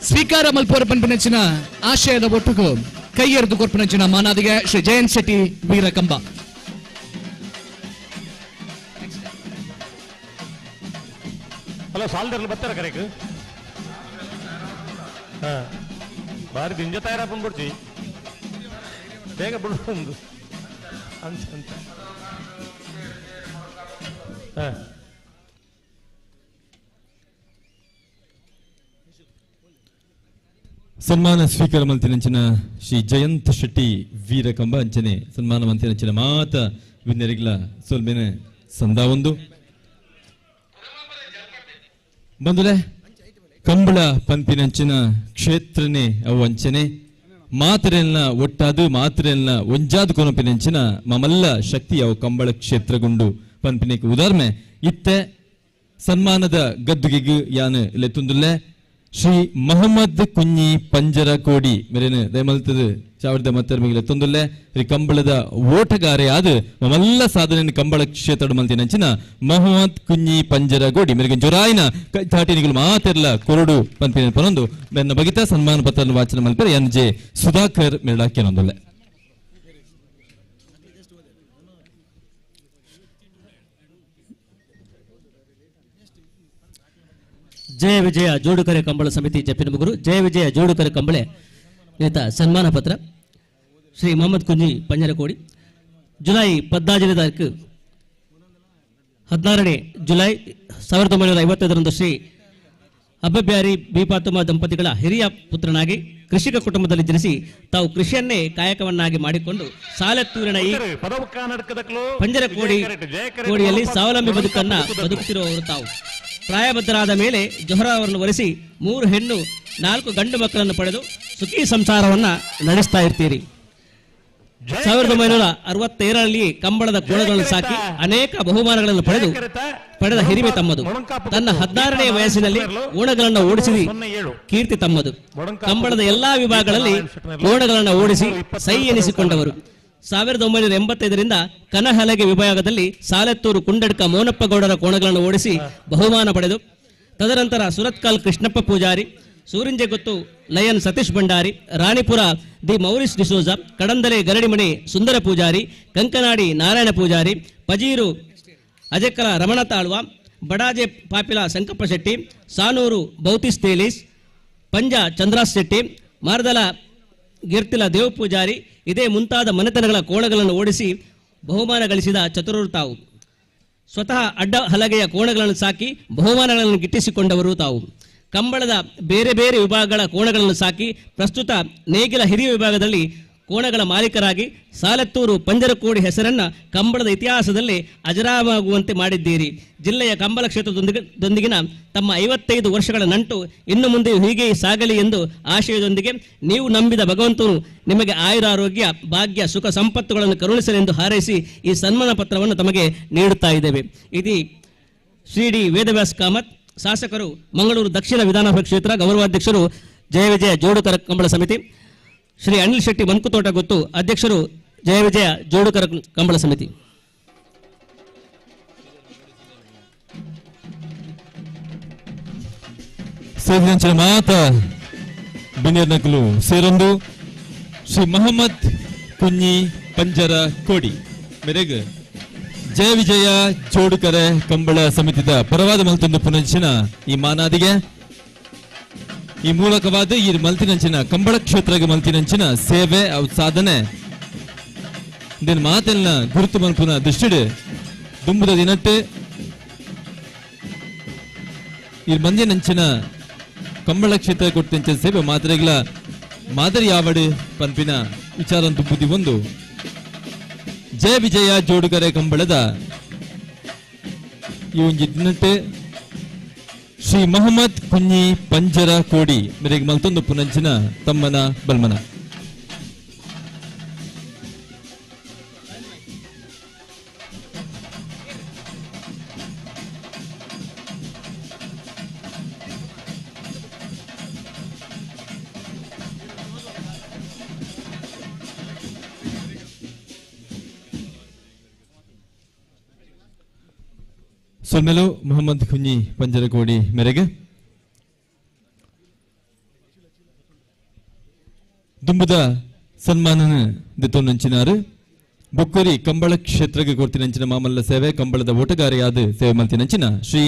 ಸ್ವೀಕಾರ ಮಲ್ಪೋರ ಪಂಪಿನಂಚಿನ ಆಶಯದ ಒಟ್ಟುಗು ಕೈ ಎರೆದು ಕೊರ್ಪನಂಚಿನ ಮಾನಾದಿಗೆ ಶ್ರೀ ಜಯಂತ್ ಶೆಟ್ಟಿ ವೀರಕಂಬ. ಹಲೋ ಸಾಲ್ದರ್ಲು ಬರ್ತಾರ ಕರೆಕ್ ಬಾರಿ ದಿಂಜ ತಯಾರಪ್ಪ ಬಿಡ್ತಿ ಬೇಗ ಬಿಡೊಂದು ಅಂತ ಸನ್ಮಾನ ಸ್ವೀಕಾರ ಮಂತ್ರಿನಂಚಿನ ಶ್ರೀ ಜಯಂತ್ ಶೆಟ್ಟಿ ವೀರಕಂಬ ಅಂಚನೆ ಸನ್ಮಾನ ಮಂತ್ರಿನಂಚಿನ ಮಾತ ವಿನ್ನರಿಗ್ಲ ಸೊಲ್ಮೇನೆ ಸಂದಾ ಒಂದು ಬಂದುಲೆ ಕಂಬಳ ಪಂಪಿನಂಚಿನ ಕ್ಷೇತ್ರನೇ ಅವು ಅಂಚನೆ ಮಾತ್ರೆಲ್ನ ಒಟ್ಟಾದು ಮಾತ್ರೆಲ್ನ ಒಂಜಾದ ಕೊನಪಿನಂಚಿನ ಮಮಲ್ಲ ಶಕ್ತಿ ಅವು ಕಂಬಳ ಕ್ಷೇತ್ರಗುಂಡು ಪಂಪಿನಿಗೆ ಉದಾಹರಣೆ ಇತ್ತೆ ಸನ್ಮಾನದ ಗದ್ದುಗೆಗೂ ಯಾನು ಲೆತ್ತುಂದುಲ್ಲೆ ಶ್ರೀ ಮೊಹಮ್ಮದ್ ಕುഞ്ഞി ಪಂಜರ ಕೋಡಿ ಮೇರೇನು ದಯಮಲ್ತದ ಚಾವರ್ದ ಮತ್ತರ್ಮಿಗೆ ಲೆತ್ತುಂದುಲ್ಲೆ ಈ ಕಂಬಳದ ಓಟಗಾರೆ ಆದು ಮಮಲ್ಲ ಸಾಧನೆ ಕಂಬಳ ಕ್ಷೇತ್ರ ಮಲ್ತಿನಂಚಿನ ಮೊಹಮ್ಮದ್ ಕುഞ്ഞി ಪಂಜರ ಕೋಡಿ ಮೇರೆಗೆ ಜೊರಾಯಿನ ತಾಟಿನಿಗಳು ಮಾತೆರ್ಲ ಕೊರಡು ಪಂಪಿನ ಪನೊಂದು ಬೆನ್ನ ಬಗಿತ ಸನ್ಮಾನ ಪತ್ರ ವಾಚನ ಮಲ್ಪರೆ ಎನ್ ಜೆ ಸುಧಾಕರ್ ಮೇಳಾಕ್ಯನೊಂದುಲ್ಲೆ. ಜಯ ವಿಜಯ ಜೋಡುಕರೆ ಕಂಬಳ ಸಮಿತಿ ಜಪ್ಪಿನ ಮುಗುರು ಜಯ ವಿಜಯ ಜೋಡುಕರೆ ಕಂಬಳೆ ನೇತ ಸನ್ಮಾನ ಪತ್ರ ಶ್ರೀ ಮೊಹಮ್ಮದ್ ಕುഞ്ഞി ಪಂಜರಕೋಡಿ ಜುಲೈ 14ನೇ ತಾರೀಕು 16ನೇ ಜುಲೈ 1955ರಂದು ಶ್ರೀ ಅಬ್ಬಬ್ಯಾರಿ ಬೀಪಾತುಮ ದಂಪತಿಗಳ ಹಿರಿಯ ಪುತ್ರನಾಗಿ ಕೃಷಿಕ ಕುಟುಂಬದಲ್ಲಿ ಜನಿಸಿ ತಾವು ಕೃಷಿಯನ್ನೇ ಕಾಯಕವನ್ನಾಗಿ ಮಾಡಿಕೊಂಡು ಸಾಲೆತ್ತೂರಿನ ಈ ಪಂಜರಕೋಡಿಯಲ್ಲಿ ಸ್ವಾವಲಂಬಿ ಬದುಕನ್ನ ಬದುಕುತ್ತಿರುವವರು ತಾವು ಪ್ರಾಯಬದ್ಧರಾದ ಮೇಲೆ ಜೊಹರಾ ಅವರನ್ನು ವರಿಸಿ 3 ಹೆಣ್ಣು 4 ಗಂಡು ಮಕ್ಕಳನ್ನು ಪಡೆದು ಸುಖಿ ಸಂಸಾರವನ್ನ ನಡೆಸ್ತಾ ಇರ್ತೀರಿ. 1967ರಲ್ಲಿ ಕಂಬಳದ ಕೋಣಗಳನ್ನು ಸಾಕಿ ಅನೇಕ ಬಹುಮಾನಗಳನ್ನು ಪಡೆದ ಹಿರಿಮೆ ತಮ್ಮದು. ತನ್ನ 16ನೇ ವಯಸ್ಸಿನಲ್ಲಿ ಕೋಣಗಳನ್ನು ಓಡಿಸಿ ಕೀರ್ತಿ ತಮ್ಮದು. ಕಂಬಳದ ಎಲ್ಲಾ ವಿಭಾಗಗಳಲ್ಲಿ ಕೋಣಗಳನ್ನು ಓಡಿಸಿ ಸೈ ಎನಿಸಿಕೊಂಡವರು. 1985ರಿಂದ ಕನಹಲಗೆ ವಿಭಾಗದಲ್ಲಿ ಸಾಲೆತ್ತೂರು ಕುಂಡಡ್ಕ ಮೋನಪ್ಪ ಗೌಡರ ಕೋಣಗಳನ್ನು ಓಡಿಸಿ ಬಹುಮಾನ ಪಡೆದು, ತದನಂತರ ಸುರತ್ಕಲ್ ಕೃಷ್ಣಪ್ಪ ಪೂಜಾರಿ, ಸೂರಿಂಜೆಗೊತ್ತು ಲಯನ್ ಸತೀಶ್ ಭಂಡಾರಿ, ರಾಣಿಪುರ ದಿ ಮೌರಿಸ್ ಡಿಸೋಜ, ಕಡಂದಲೆ ಗರಡಿಮಣಿ ಸುಂದರ ಪೂಜಾರಿ, ಕಂಕನಾಡಿ ನಾರಾಯಣ ಪೂಜಾರಿ, ಪಜೀರು ಅಜಕ್ಕಲ ರಮಣ ತಾಳ್ವ, ಬಡಾಜೆ ಪಾಪಿಲ ಸಂಕಪ್ಪ ಶೆಟ್ಟಿ, ಸಾನೂರು ಬೌತಿಸ್ ತೇಲೀಸ್, ಪಂಜ ಚಂದ್ರಾಸ್ ಶೆಟ್ಟಿ, ಮಾರ್ದಲ ಗಿರ್ತಿಲ ದೇವ್ ಪೂಜಾರಿ ಇದೇ ಮುಂತಾದ ಮನೆತನಗಳ ಕೋಣಗಳನ್ನು ಓಡಿಸಿ ಬಹುಮಾನ ಗಳಿಸಿದ ಚತುರರು ತಾವು. ಸ್ವತಃ ಅಡ್ಡ ಹಲಗೆಯ ಕೋಣಗಳನ್ನು ಸಾಕಿ ಬಹುಮಾನಗಳನ್ನು ಗಿಟ್ಟಿಸಿಕೊಂಡವರು ತಾವು. ಕಂಬಳದ ಬೇರೆ ಬೇರೆ ವಿಭಾಗಗಳ ಕೋಣಗಳನ್ನು ಸಾಕಿ ಪ್ರಸ್ತುತ ನೇಗಿಲ ಹಿರಿಯ ವಿಭಾಗದಲ್ಲಿ ಕೋಣಗಳ ಮಾಲೀಕರಾಗಿ ಸಾಲೆತ್ತೂರು ಪಂಜರಕೋಡಿ ಹೆಸರನ್ನು ಕಂಬಳದ ಇತಿಹಾಸದಲ್ಲಿ ಅಜರಾಮಗುವಂತೆ ಮಾಡಿದ್ದೀರಿ. ಜಿಲ್ಲೆಯ ಕಂಬಳ ಕ್ಷೇತ್ರದೊಂದಿಗಿನ ತಮ್ಮ 55 ವರ್ಷಗಳ ನಂಟು ಇನ್ನು ಮುಂದೆ ಹೀಗೆ ಸಾಗಲಿ ಎಂದು ಆಶಯದೊಂದಿಗೆ ನೀವು ನಂಬಿದ ಭಗವಂತನು ನಿಮಗೆ ಆಯುರಾರೋಗ್ಯ ಭಾಗ್ಯ ಸುಖ ಸಂಪತ್ತುಗಳನ್ನು ಕರುಣಿಸಲೆಂದು ಹಾರೈಸಿ ಈ ಸನ್ಮಾನ ಪತ್ರವನ್ನು ತಮಗೆ ನೀಡುತ್ತಾ ಇದ್ದೇವೆ. ಇದು ಶ್ರೀ ಡಿ ವೇದವ್ಯಾಸ್ ಕಾಮತ್, ಶಾಸಕರು ಮಂಗಳೂರು ದಕ್ಷಿಣ ವಿಧಾನಸಭಾ ಕ್ಷೇತ್ರ, ಗೌರವಾಧ್ಯಕ್ಷರು ಜಯ ವಿಜಯ ಜೋಡುಕರ ಕಂಬಳ ಸಮಿತಿ, ಶ್ರೀ ಅನಿಲ್ ಶೆಟ್ಟಿ ಮಂಕುತೋಟ ಗೊತ್ತು, ಅಧ್ಯಕ್ಷರು ಜಯ ವಿಜಯ ಜೋಡುಕರ ಕಂಬಳ ಸಮಿತಿ. ಸೇರಿದಂಚಿನ ಮಾತ ಬಿನಿಯರ್ನಕಲು ಸೇರೊಂದು ಶ್ರೀ ಮೊಹಮ್ಮದ್ ಕುഞ്ഞി ಪಂಜರ ಕೋಡಿ ಮೇರೆಗೆ ಜಯ ವಿಜಯ ಜೋಡುಕರೆ ಕಂಬಳ ಸಮಿತಿದ ಪರವಾದ ಮಲ್ತೊಂದು ಪುನಂಚಿನ ಈ ಮಾನಾದಿಗೆ ಈ ಮೂಲಕವಾದ ಈ ಮಲ್ತಿನಂಚಿನ ಕಂಬಳ ಕ್ಷೇತ್ರಗೆ ಮಲ್ತಿನಂಚಿನ ಸೇವೆ ಅವು ಸಾಧನೆ ಇದನ್ನ ಮಾತೆಲ್ಲ ಗುರುತು ಮಲ್ಪುನ ದೃಷ್ಟಿಡು ದುಂಬುದ ದಿನಟ್ಟು ಈ ಮಂದಿನಂಚಿನ ಕಂಬಳ ಕ್ಷೇತ್ರ ಕೊಟ್ಟಂಚಿನ ಸೇವೆ ಮಾತ್ರೆಗಳ ಮಾದರಿ ಯಾವಡು ಪಂಪಿನ ವಿಚಾರ ದುಂಬುದಿ ಒಂದು ಜಯ ವಿಜಯ ಜೋಡುಗರೆ ಕಂಬಳದ ಈ ಒಂದು ದಿನಟ್ಟು ಶ್ರೀ ಮೊಹಮ್ಮದ್ ಕುഞ്ഞി ಪಂಜರ ಕೋಡಿ ಮೇರೆಗೆ ಮಲ್ತೊಂದು ಪುನಂಚಿನ ತಮ್ಮನ ಬಲ್ಮನ ಸೊಮ್ಮೆಲು ಮೊಹಮ್ಮದ್ ಕುഞ്ഞി ಪಂಜರ ಕೋಡಿ ಮೇರೆಗೆ ದುಂಬುದ ಸನ್ಮಾನನ ದಿತ್ತೊಂಚಿನಾರು ಬೊಕ್ಕೂರಿ ಕಂಬಳ ಕ್ಷೇತ್ರಕ್ಕೆ ಕೊಡ್ತಿನಂಚಿನ ಮಾಮಲ್ಲ ಸೇವೆ ಕಂಬಳದ ಓಟಗಾರಿಯಾದ ಸೇವೆ ಮಲ್ತಿನಂಚಿನ ಶ್ರೀ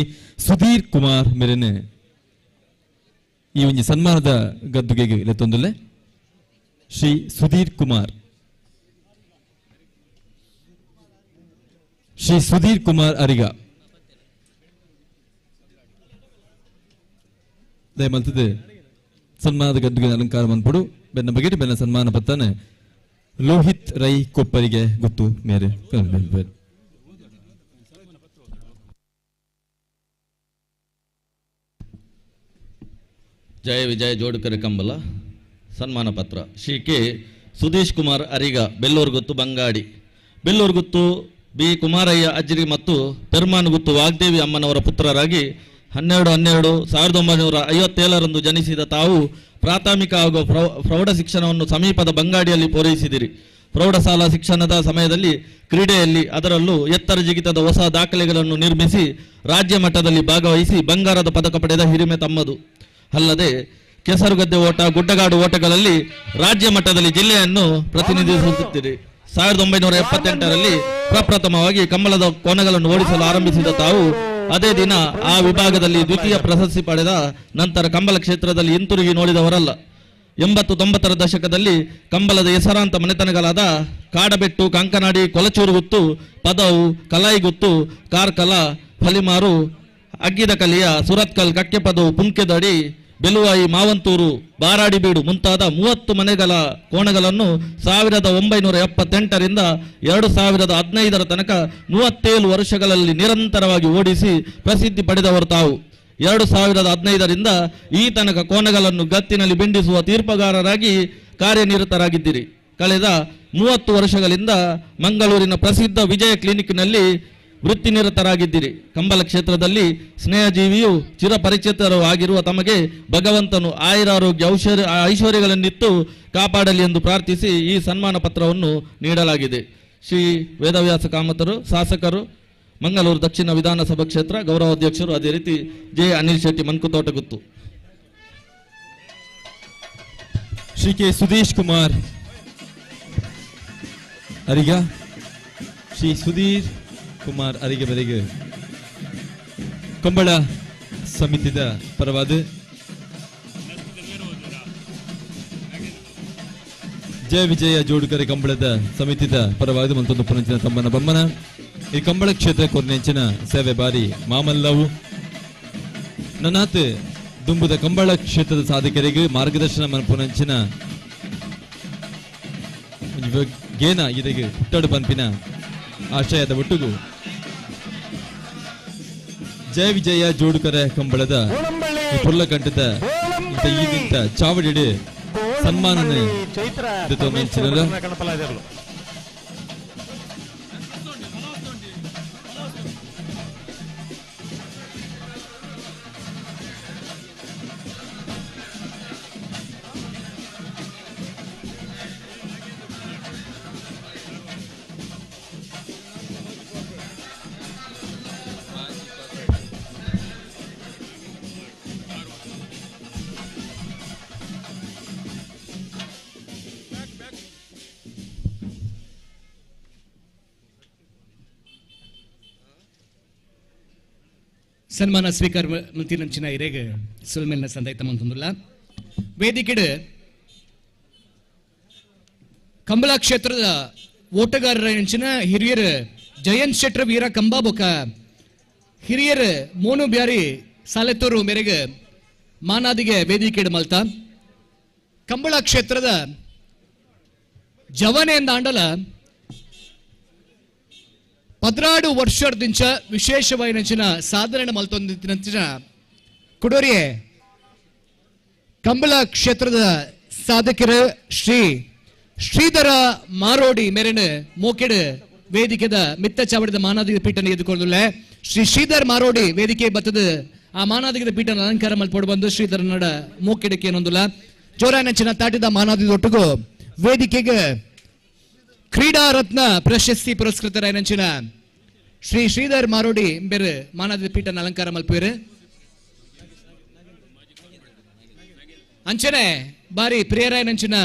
ಸುಧೀರ್ ಕುಮಾರ್ ಮೇರೆನೆ ಈ ಒಂದು ಸನ್ಮಾನದ ಗದ್ದುಗೆಗೆ ಲೆತ್ತೊಂದುಲ್ಲೆ ಶ್ರೀ ಸುಧೀರ್ ಕುಮಾರ್ ಶ್ರೀ ಸುಧೀರ್ ಕುಮಾರ್ ಅರಿಗ ದಯಮಲ್ತದೆ ಸನ್ಮಾನದ ಗದ್ದುಗೆ ಅಲಂಕಾರ ಬಂದ್ಬಿಡು ಬೆನ್ನ ಬಗೆಟ್ ಬೆನ್ನ ಸನ್ಮಾನ ಪತ್ತಾನೆ ಲೋಹಿತ್ ರೈ ಕೊಪ್ಪರಿಗೆ ಗೊತ್ತು ಮೇರೆ ಜಯ ವಿಜಯ ಜೋಡುಕರೆ ಕಂಬಳ ಸನ್ಮಾನ ಪತ್ರ ಶ್ರೀ ಕೆ ಸುಧೀಶ್ ಕುಮಾರ್ ಅರಿಗ ಬೆಲ್ಲೂರು ಗೊತ್ತು ಬಂಗಾಡಿ ಬೆಲ್ಲೂರು ಗೊತ್ತು ಬಿ ಕುಮಾರಯ್ಯ ಅಜ್ಜಿರಿ ಮತ್ತು ಪೆರ್ಮಾನ್ ಗುತ್ತು ವಾಗ್ದೇವಿ ಅಮ್ಮನವರ ಪುತ್ರರಾಗಿ 12/12/1957 ಜನಿಸಿದ ತಾವು ಪ್ರಾಥಮಿಕ ಹಾಗೂ ಪ್ರೌಢ ಶಿಕ್ಷಣವನ್ನು ಸಮೀಪದ ಬಂಗಾಡಿಯಲ್ಲಿ ಪೂರೈಸಿದಿರಿ. ಪ್ರೌಢಶಾಲಾ ಶಿಕ್ಷಣದ ಸಮಯದಲ್ಲಿ ಕ್ರೀಡೆಯಲ್ಲಿ ಅದರಲ್ಲೂ ಎತ್ತರ ಜಿಗಿತದ ಹೊಸ ದಾಖಲೆಗಳನ್ನು ನಿರ್ಮಿಸಿ ರಾಜ್ಯ ಮಟ್ಟದಲ್ಲಿ ಭಾಗವಹಿಸಿ ಬಂಗಾರದ ಪದಕ ಪಡೆದ ಹಿರಿಮೆ ತಮ್ಮದು. ಅಲ್ಲದೆ ಕೆಸರುಗದ್ದೆ ಓಟ, ಗುಡ್ಡಗಾಡು ಓಟಗಳಲ್ಲಿ ರಾಜ್ಯ ಮಟ್ಟದಲ್ಲಿ ಜಿಲ್ಲೆಯನ್ನು ಪ್ರತಿನಿಧಿಸುತ್ತಿದೆ. 1978ರಲ್ಲಿ ಪ್ರಪ್ರಥಮವಾಗಿ ಕಂಬಳದ ಕೋಣಗಳನ್ನು ಓಡಿಸಲು ಆರಂಭಿಸಿದ ತಾವು ಅದೇ ದಿನ ಆ ವಿಭಾಗದಲ್ಲಿ ದ್ವಿತೀಯ ಪ್ರಶಸ್ತಿ ಪಡೆದ ನಂತರ ಕಂಬಳ ಕ್ಷೇತ್ರದಲ್ಲಿ ಹಿಂತಿರುಗಿ ನೋಡಿದವರಲ್ಲ. 80-90ರ ದಶಕದಲ್ಲಿ ಕಂಬಳದ ಹೆಸರಾಂತ ಮನೆತನಗಳಾದ ಕಾಡಬೆಟ್ಟು, ಕಂಕನಾಡಿ, ಕೊಲಚೂರುಗುತ್ತು, ಪದವು, ಕಲಾಯಿಗುತ್ತು, ಕಾರ್ಕಲ, ಫಲಿಮಾರು, ಅಗ್ಗಿದ ಕಲಿಯ, ಸುರತ್ಕಲ್, ಕಕ್ಕೆಪದು, ಪುಂಕೆದಡಿ, ಬೆಲುವಾಯಿ, ಮಾವಂತೂರು, ಬಾರಾಡಿಬೀಡು ಮುಂತಾದ 30 ಮನೆಗಳ ಕೋಣಗಳನ್ನು 1978ರಿಂದ 2015ರ ತನಕ 37 ವರ್ಷಗಳಲ್ಲಿ ನಿರಂತರವಾಗಿ ಓಡಿಸಿ ಪ್ರಸಿದ್ಧಿ ಪಡೆದವರು ತಾವು. 2015ರಿಂದ ಈ ತನಕ ಕೋಣಗಳನ್ನು ಗತ್ತಿನಲ್ಲಿ ಬಿಂಡಿಸುವ ತೀರ್ಪುಗಾರರಾಗಿ ಕಾರ್ಯನಿರತರಾಗಿದ್ದೀರಿ. ಕಳೆದ 30 ವರ್ಷಗಳಿಂದ ಮಂಗಳೂರಿನ ಪ್ರಸಿದ್ಧ ವಿಜಯ ಕ್ಲಿನಿಕ್ನಲ್ಲಿ ವೃತ್ತಿನಿರತರಾಗಿದ್ದೀರಿ. ಕಂಬಳ ಕ್ಷೇತ್ರದಲ್ಲಿ ಸ್ನೇಹಜೀವಿಯು ಚಿರಪರಿಚಿತರು ಆಗಿರುವ ತಮಗೆ ಭಗವಂತನು ಆಯುರಾರೋಗ್ಯ ಐಶ್ವರ್ಯಗಳನ್ನಿತ್ತು ಕಾಪಾಡಲಿ ಎಂದು ಪ್ರಾರ್ಥಿಸಿ ಈ ಸನ್ಮಾನ ಪತ್ರವನ್ನು ನೀಡಲಾಗಿದೆ. ಶ್ರೀ ವೇದವ್ಯಾಸ ಕಾಮತರು, ಶಾಸಕರು, ಮಂಗಳೂರು ದಕ್ಷಿಣ ವಿಧಾನಸಭಾ ಕ್ಷೇತ್ರ ಗೌರವಾಧ್ಯಕ್ಷರು, ಅದೇ ರೀತಿ ಜೆ ಅನಿಲ್ ಶೆಟ್ಟಿ ಮನ್ಕುತೋಟಗುತ್ತು. ಶ್ರೀ ಕೆ ಸುದೇಶ್ ಕುಮಾರ್ ಅರಿಗ, ಶ್ರೀ ಸುಧೀರ್ ಕುಮಾರ್ ಅರಿಗೆ ಬರೆಗೆ ಕಂಬಳ ಸಮಿತಿದ ಪರವಾದ ಜಯ ವಿಜಯ ಜೋಡುಕರೆ ಕಂಬಳದ ಸಮಿತಿದ ಪರವಾದ ಮತ್ತೊಂದು ಪುನಂಚಿನ ತಮ್ಮನ ಬಮ್ಮನ ಈ ಕಂಬಳ ಕ್ಷೇತ್ರ ಕೊರ್ನೆಂಚಿನ ಸೇವೆ ಬಾರಿ ಮಾಮಲ್ಲವು ನನಾತ್ ದುಂಬುದ ಕಂಬಳ ಕ್ಷೇತ್ರದ ಸಾಧಕರಿಗೆ ಮಾರ್ಗದರ್ಶನ ಮನಪುನಂಚಿನ ಗೇನ ಇದಕ್ಕೆ ಹುಟ್ಟಾಡು ಪಂಪಿನ ಆಶಯದ ಒಟ್ಟುಗು ಜಯ ವಿಜಯ ಜೋಡುಕರ ಕಂಬಳದ ಪುರ್ಲಕಂಠದ ಇಂತ ಈಗಿಂತ ಚಾವಡಿಡೆ ಸನ್ಮಾನನ ಸನ್ಮಾನ ಸ್ವೀಕಾರ ಮಂತಿನಂಚಿನ ಇರೇಗ ಸುಲ್ಮೆಲ್ನ ಸಂದೈತ ಮಂತಂದುಲ್ಲ ವೇದಿಕೆಡು ಕಂಬಳ ಕ್ಷೇತ್ರದ ಓಟಗಾರರ ಹೆಂಚಿನ ಹಿರಿಯರು ಜಯಂತ್ ಶೆಟ್ರ ವೀರ ಕಂಬ ಬೊಕ ಹಿರಿಯರು ಮೋನು ಬ್ಯಾರಿ ಸಾಲೆತ್ತೂರು ಮೇರೆಗೆ ಮಾನಾದಿಗೆ ವೇದಿಕೆಡು ಮಲ್ತ ಕಂಬಳ ಕ್ಷೇತ್ರದ ಜವನೆಯಿಂದ ಆಂಡಲ 16 ವರ್ಷದಿಂದ ವಿಶೇಷವಾದ ಸಾಧನೆ ಮಲ್ತೊಂದಿನ ಕುಡೋರಿಯೇ ಕಂಬಳ ಕ್ಷೇತ್ರದ ಸಾಧಕರು ಶ್ರೀ ಶ್ರೀಧರ ಮಾರೋಡಿ ಮೇರೆನ ಮೋಕೆಡು ವೇದಿಕೆದ ಮಿತ್ತ ಚಾವಡಿದ ಮಾನಾದಿಗ ಪೀಠನ ಎದುಕೊಳ್ಳುಲ್ಲ ಶ್ರೀ ಶ್ರೀಧರ್ ಮಾರೋಡಿ ವೇದಿಕೆ ಬತ್ತದ ಆ ಮಾನಾದಿಗದ ಪೀಠನ ಅಲಂಕಾರ ಮಲ್ಪಡು ಬಂದು ಶ್ರೀಧರ ನಡ ಮೋಕೆಡಕ್ಕೆ ಏನೊಂದಿಲ್ಲ ಜೋರಾನಂಚಿನ ತಾಟಿದ ಮಾನಾದಿದೊಟ್ಟಿಗೂ ವೇದಿಕೆಗೆ ಕ್ರೀಡಾ ರತ್ನ ಪ್ರಶಸ್ತಿ ಪುರಸ್ಕೃತರಾಯನಂಚಿನ ಶ್ರೀ ಶ್ರೀಧರ್ ಮಾರೋಡಿ ಬೇರೆ ಮಾನದ ಪೀಠನ ಅಲಂಕಾರ ಮಲ್ಪೇರು ಅಂಚನೆ ಬಾರಿ ಪ್ರಿಯರಾಯನಂಚಿನ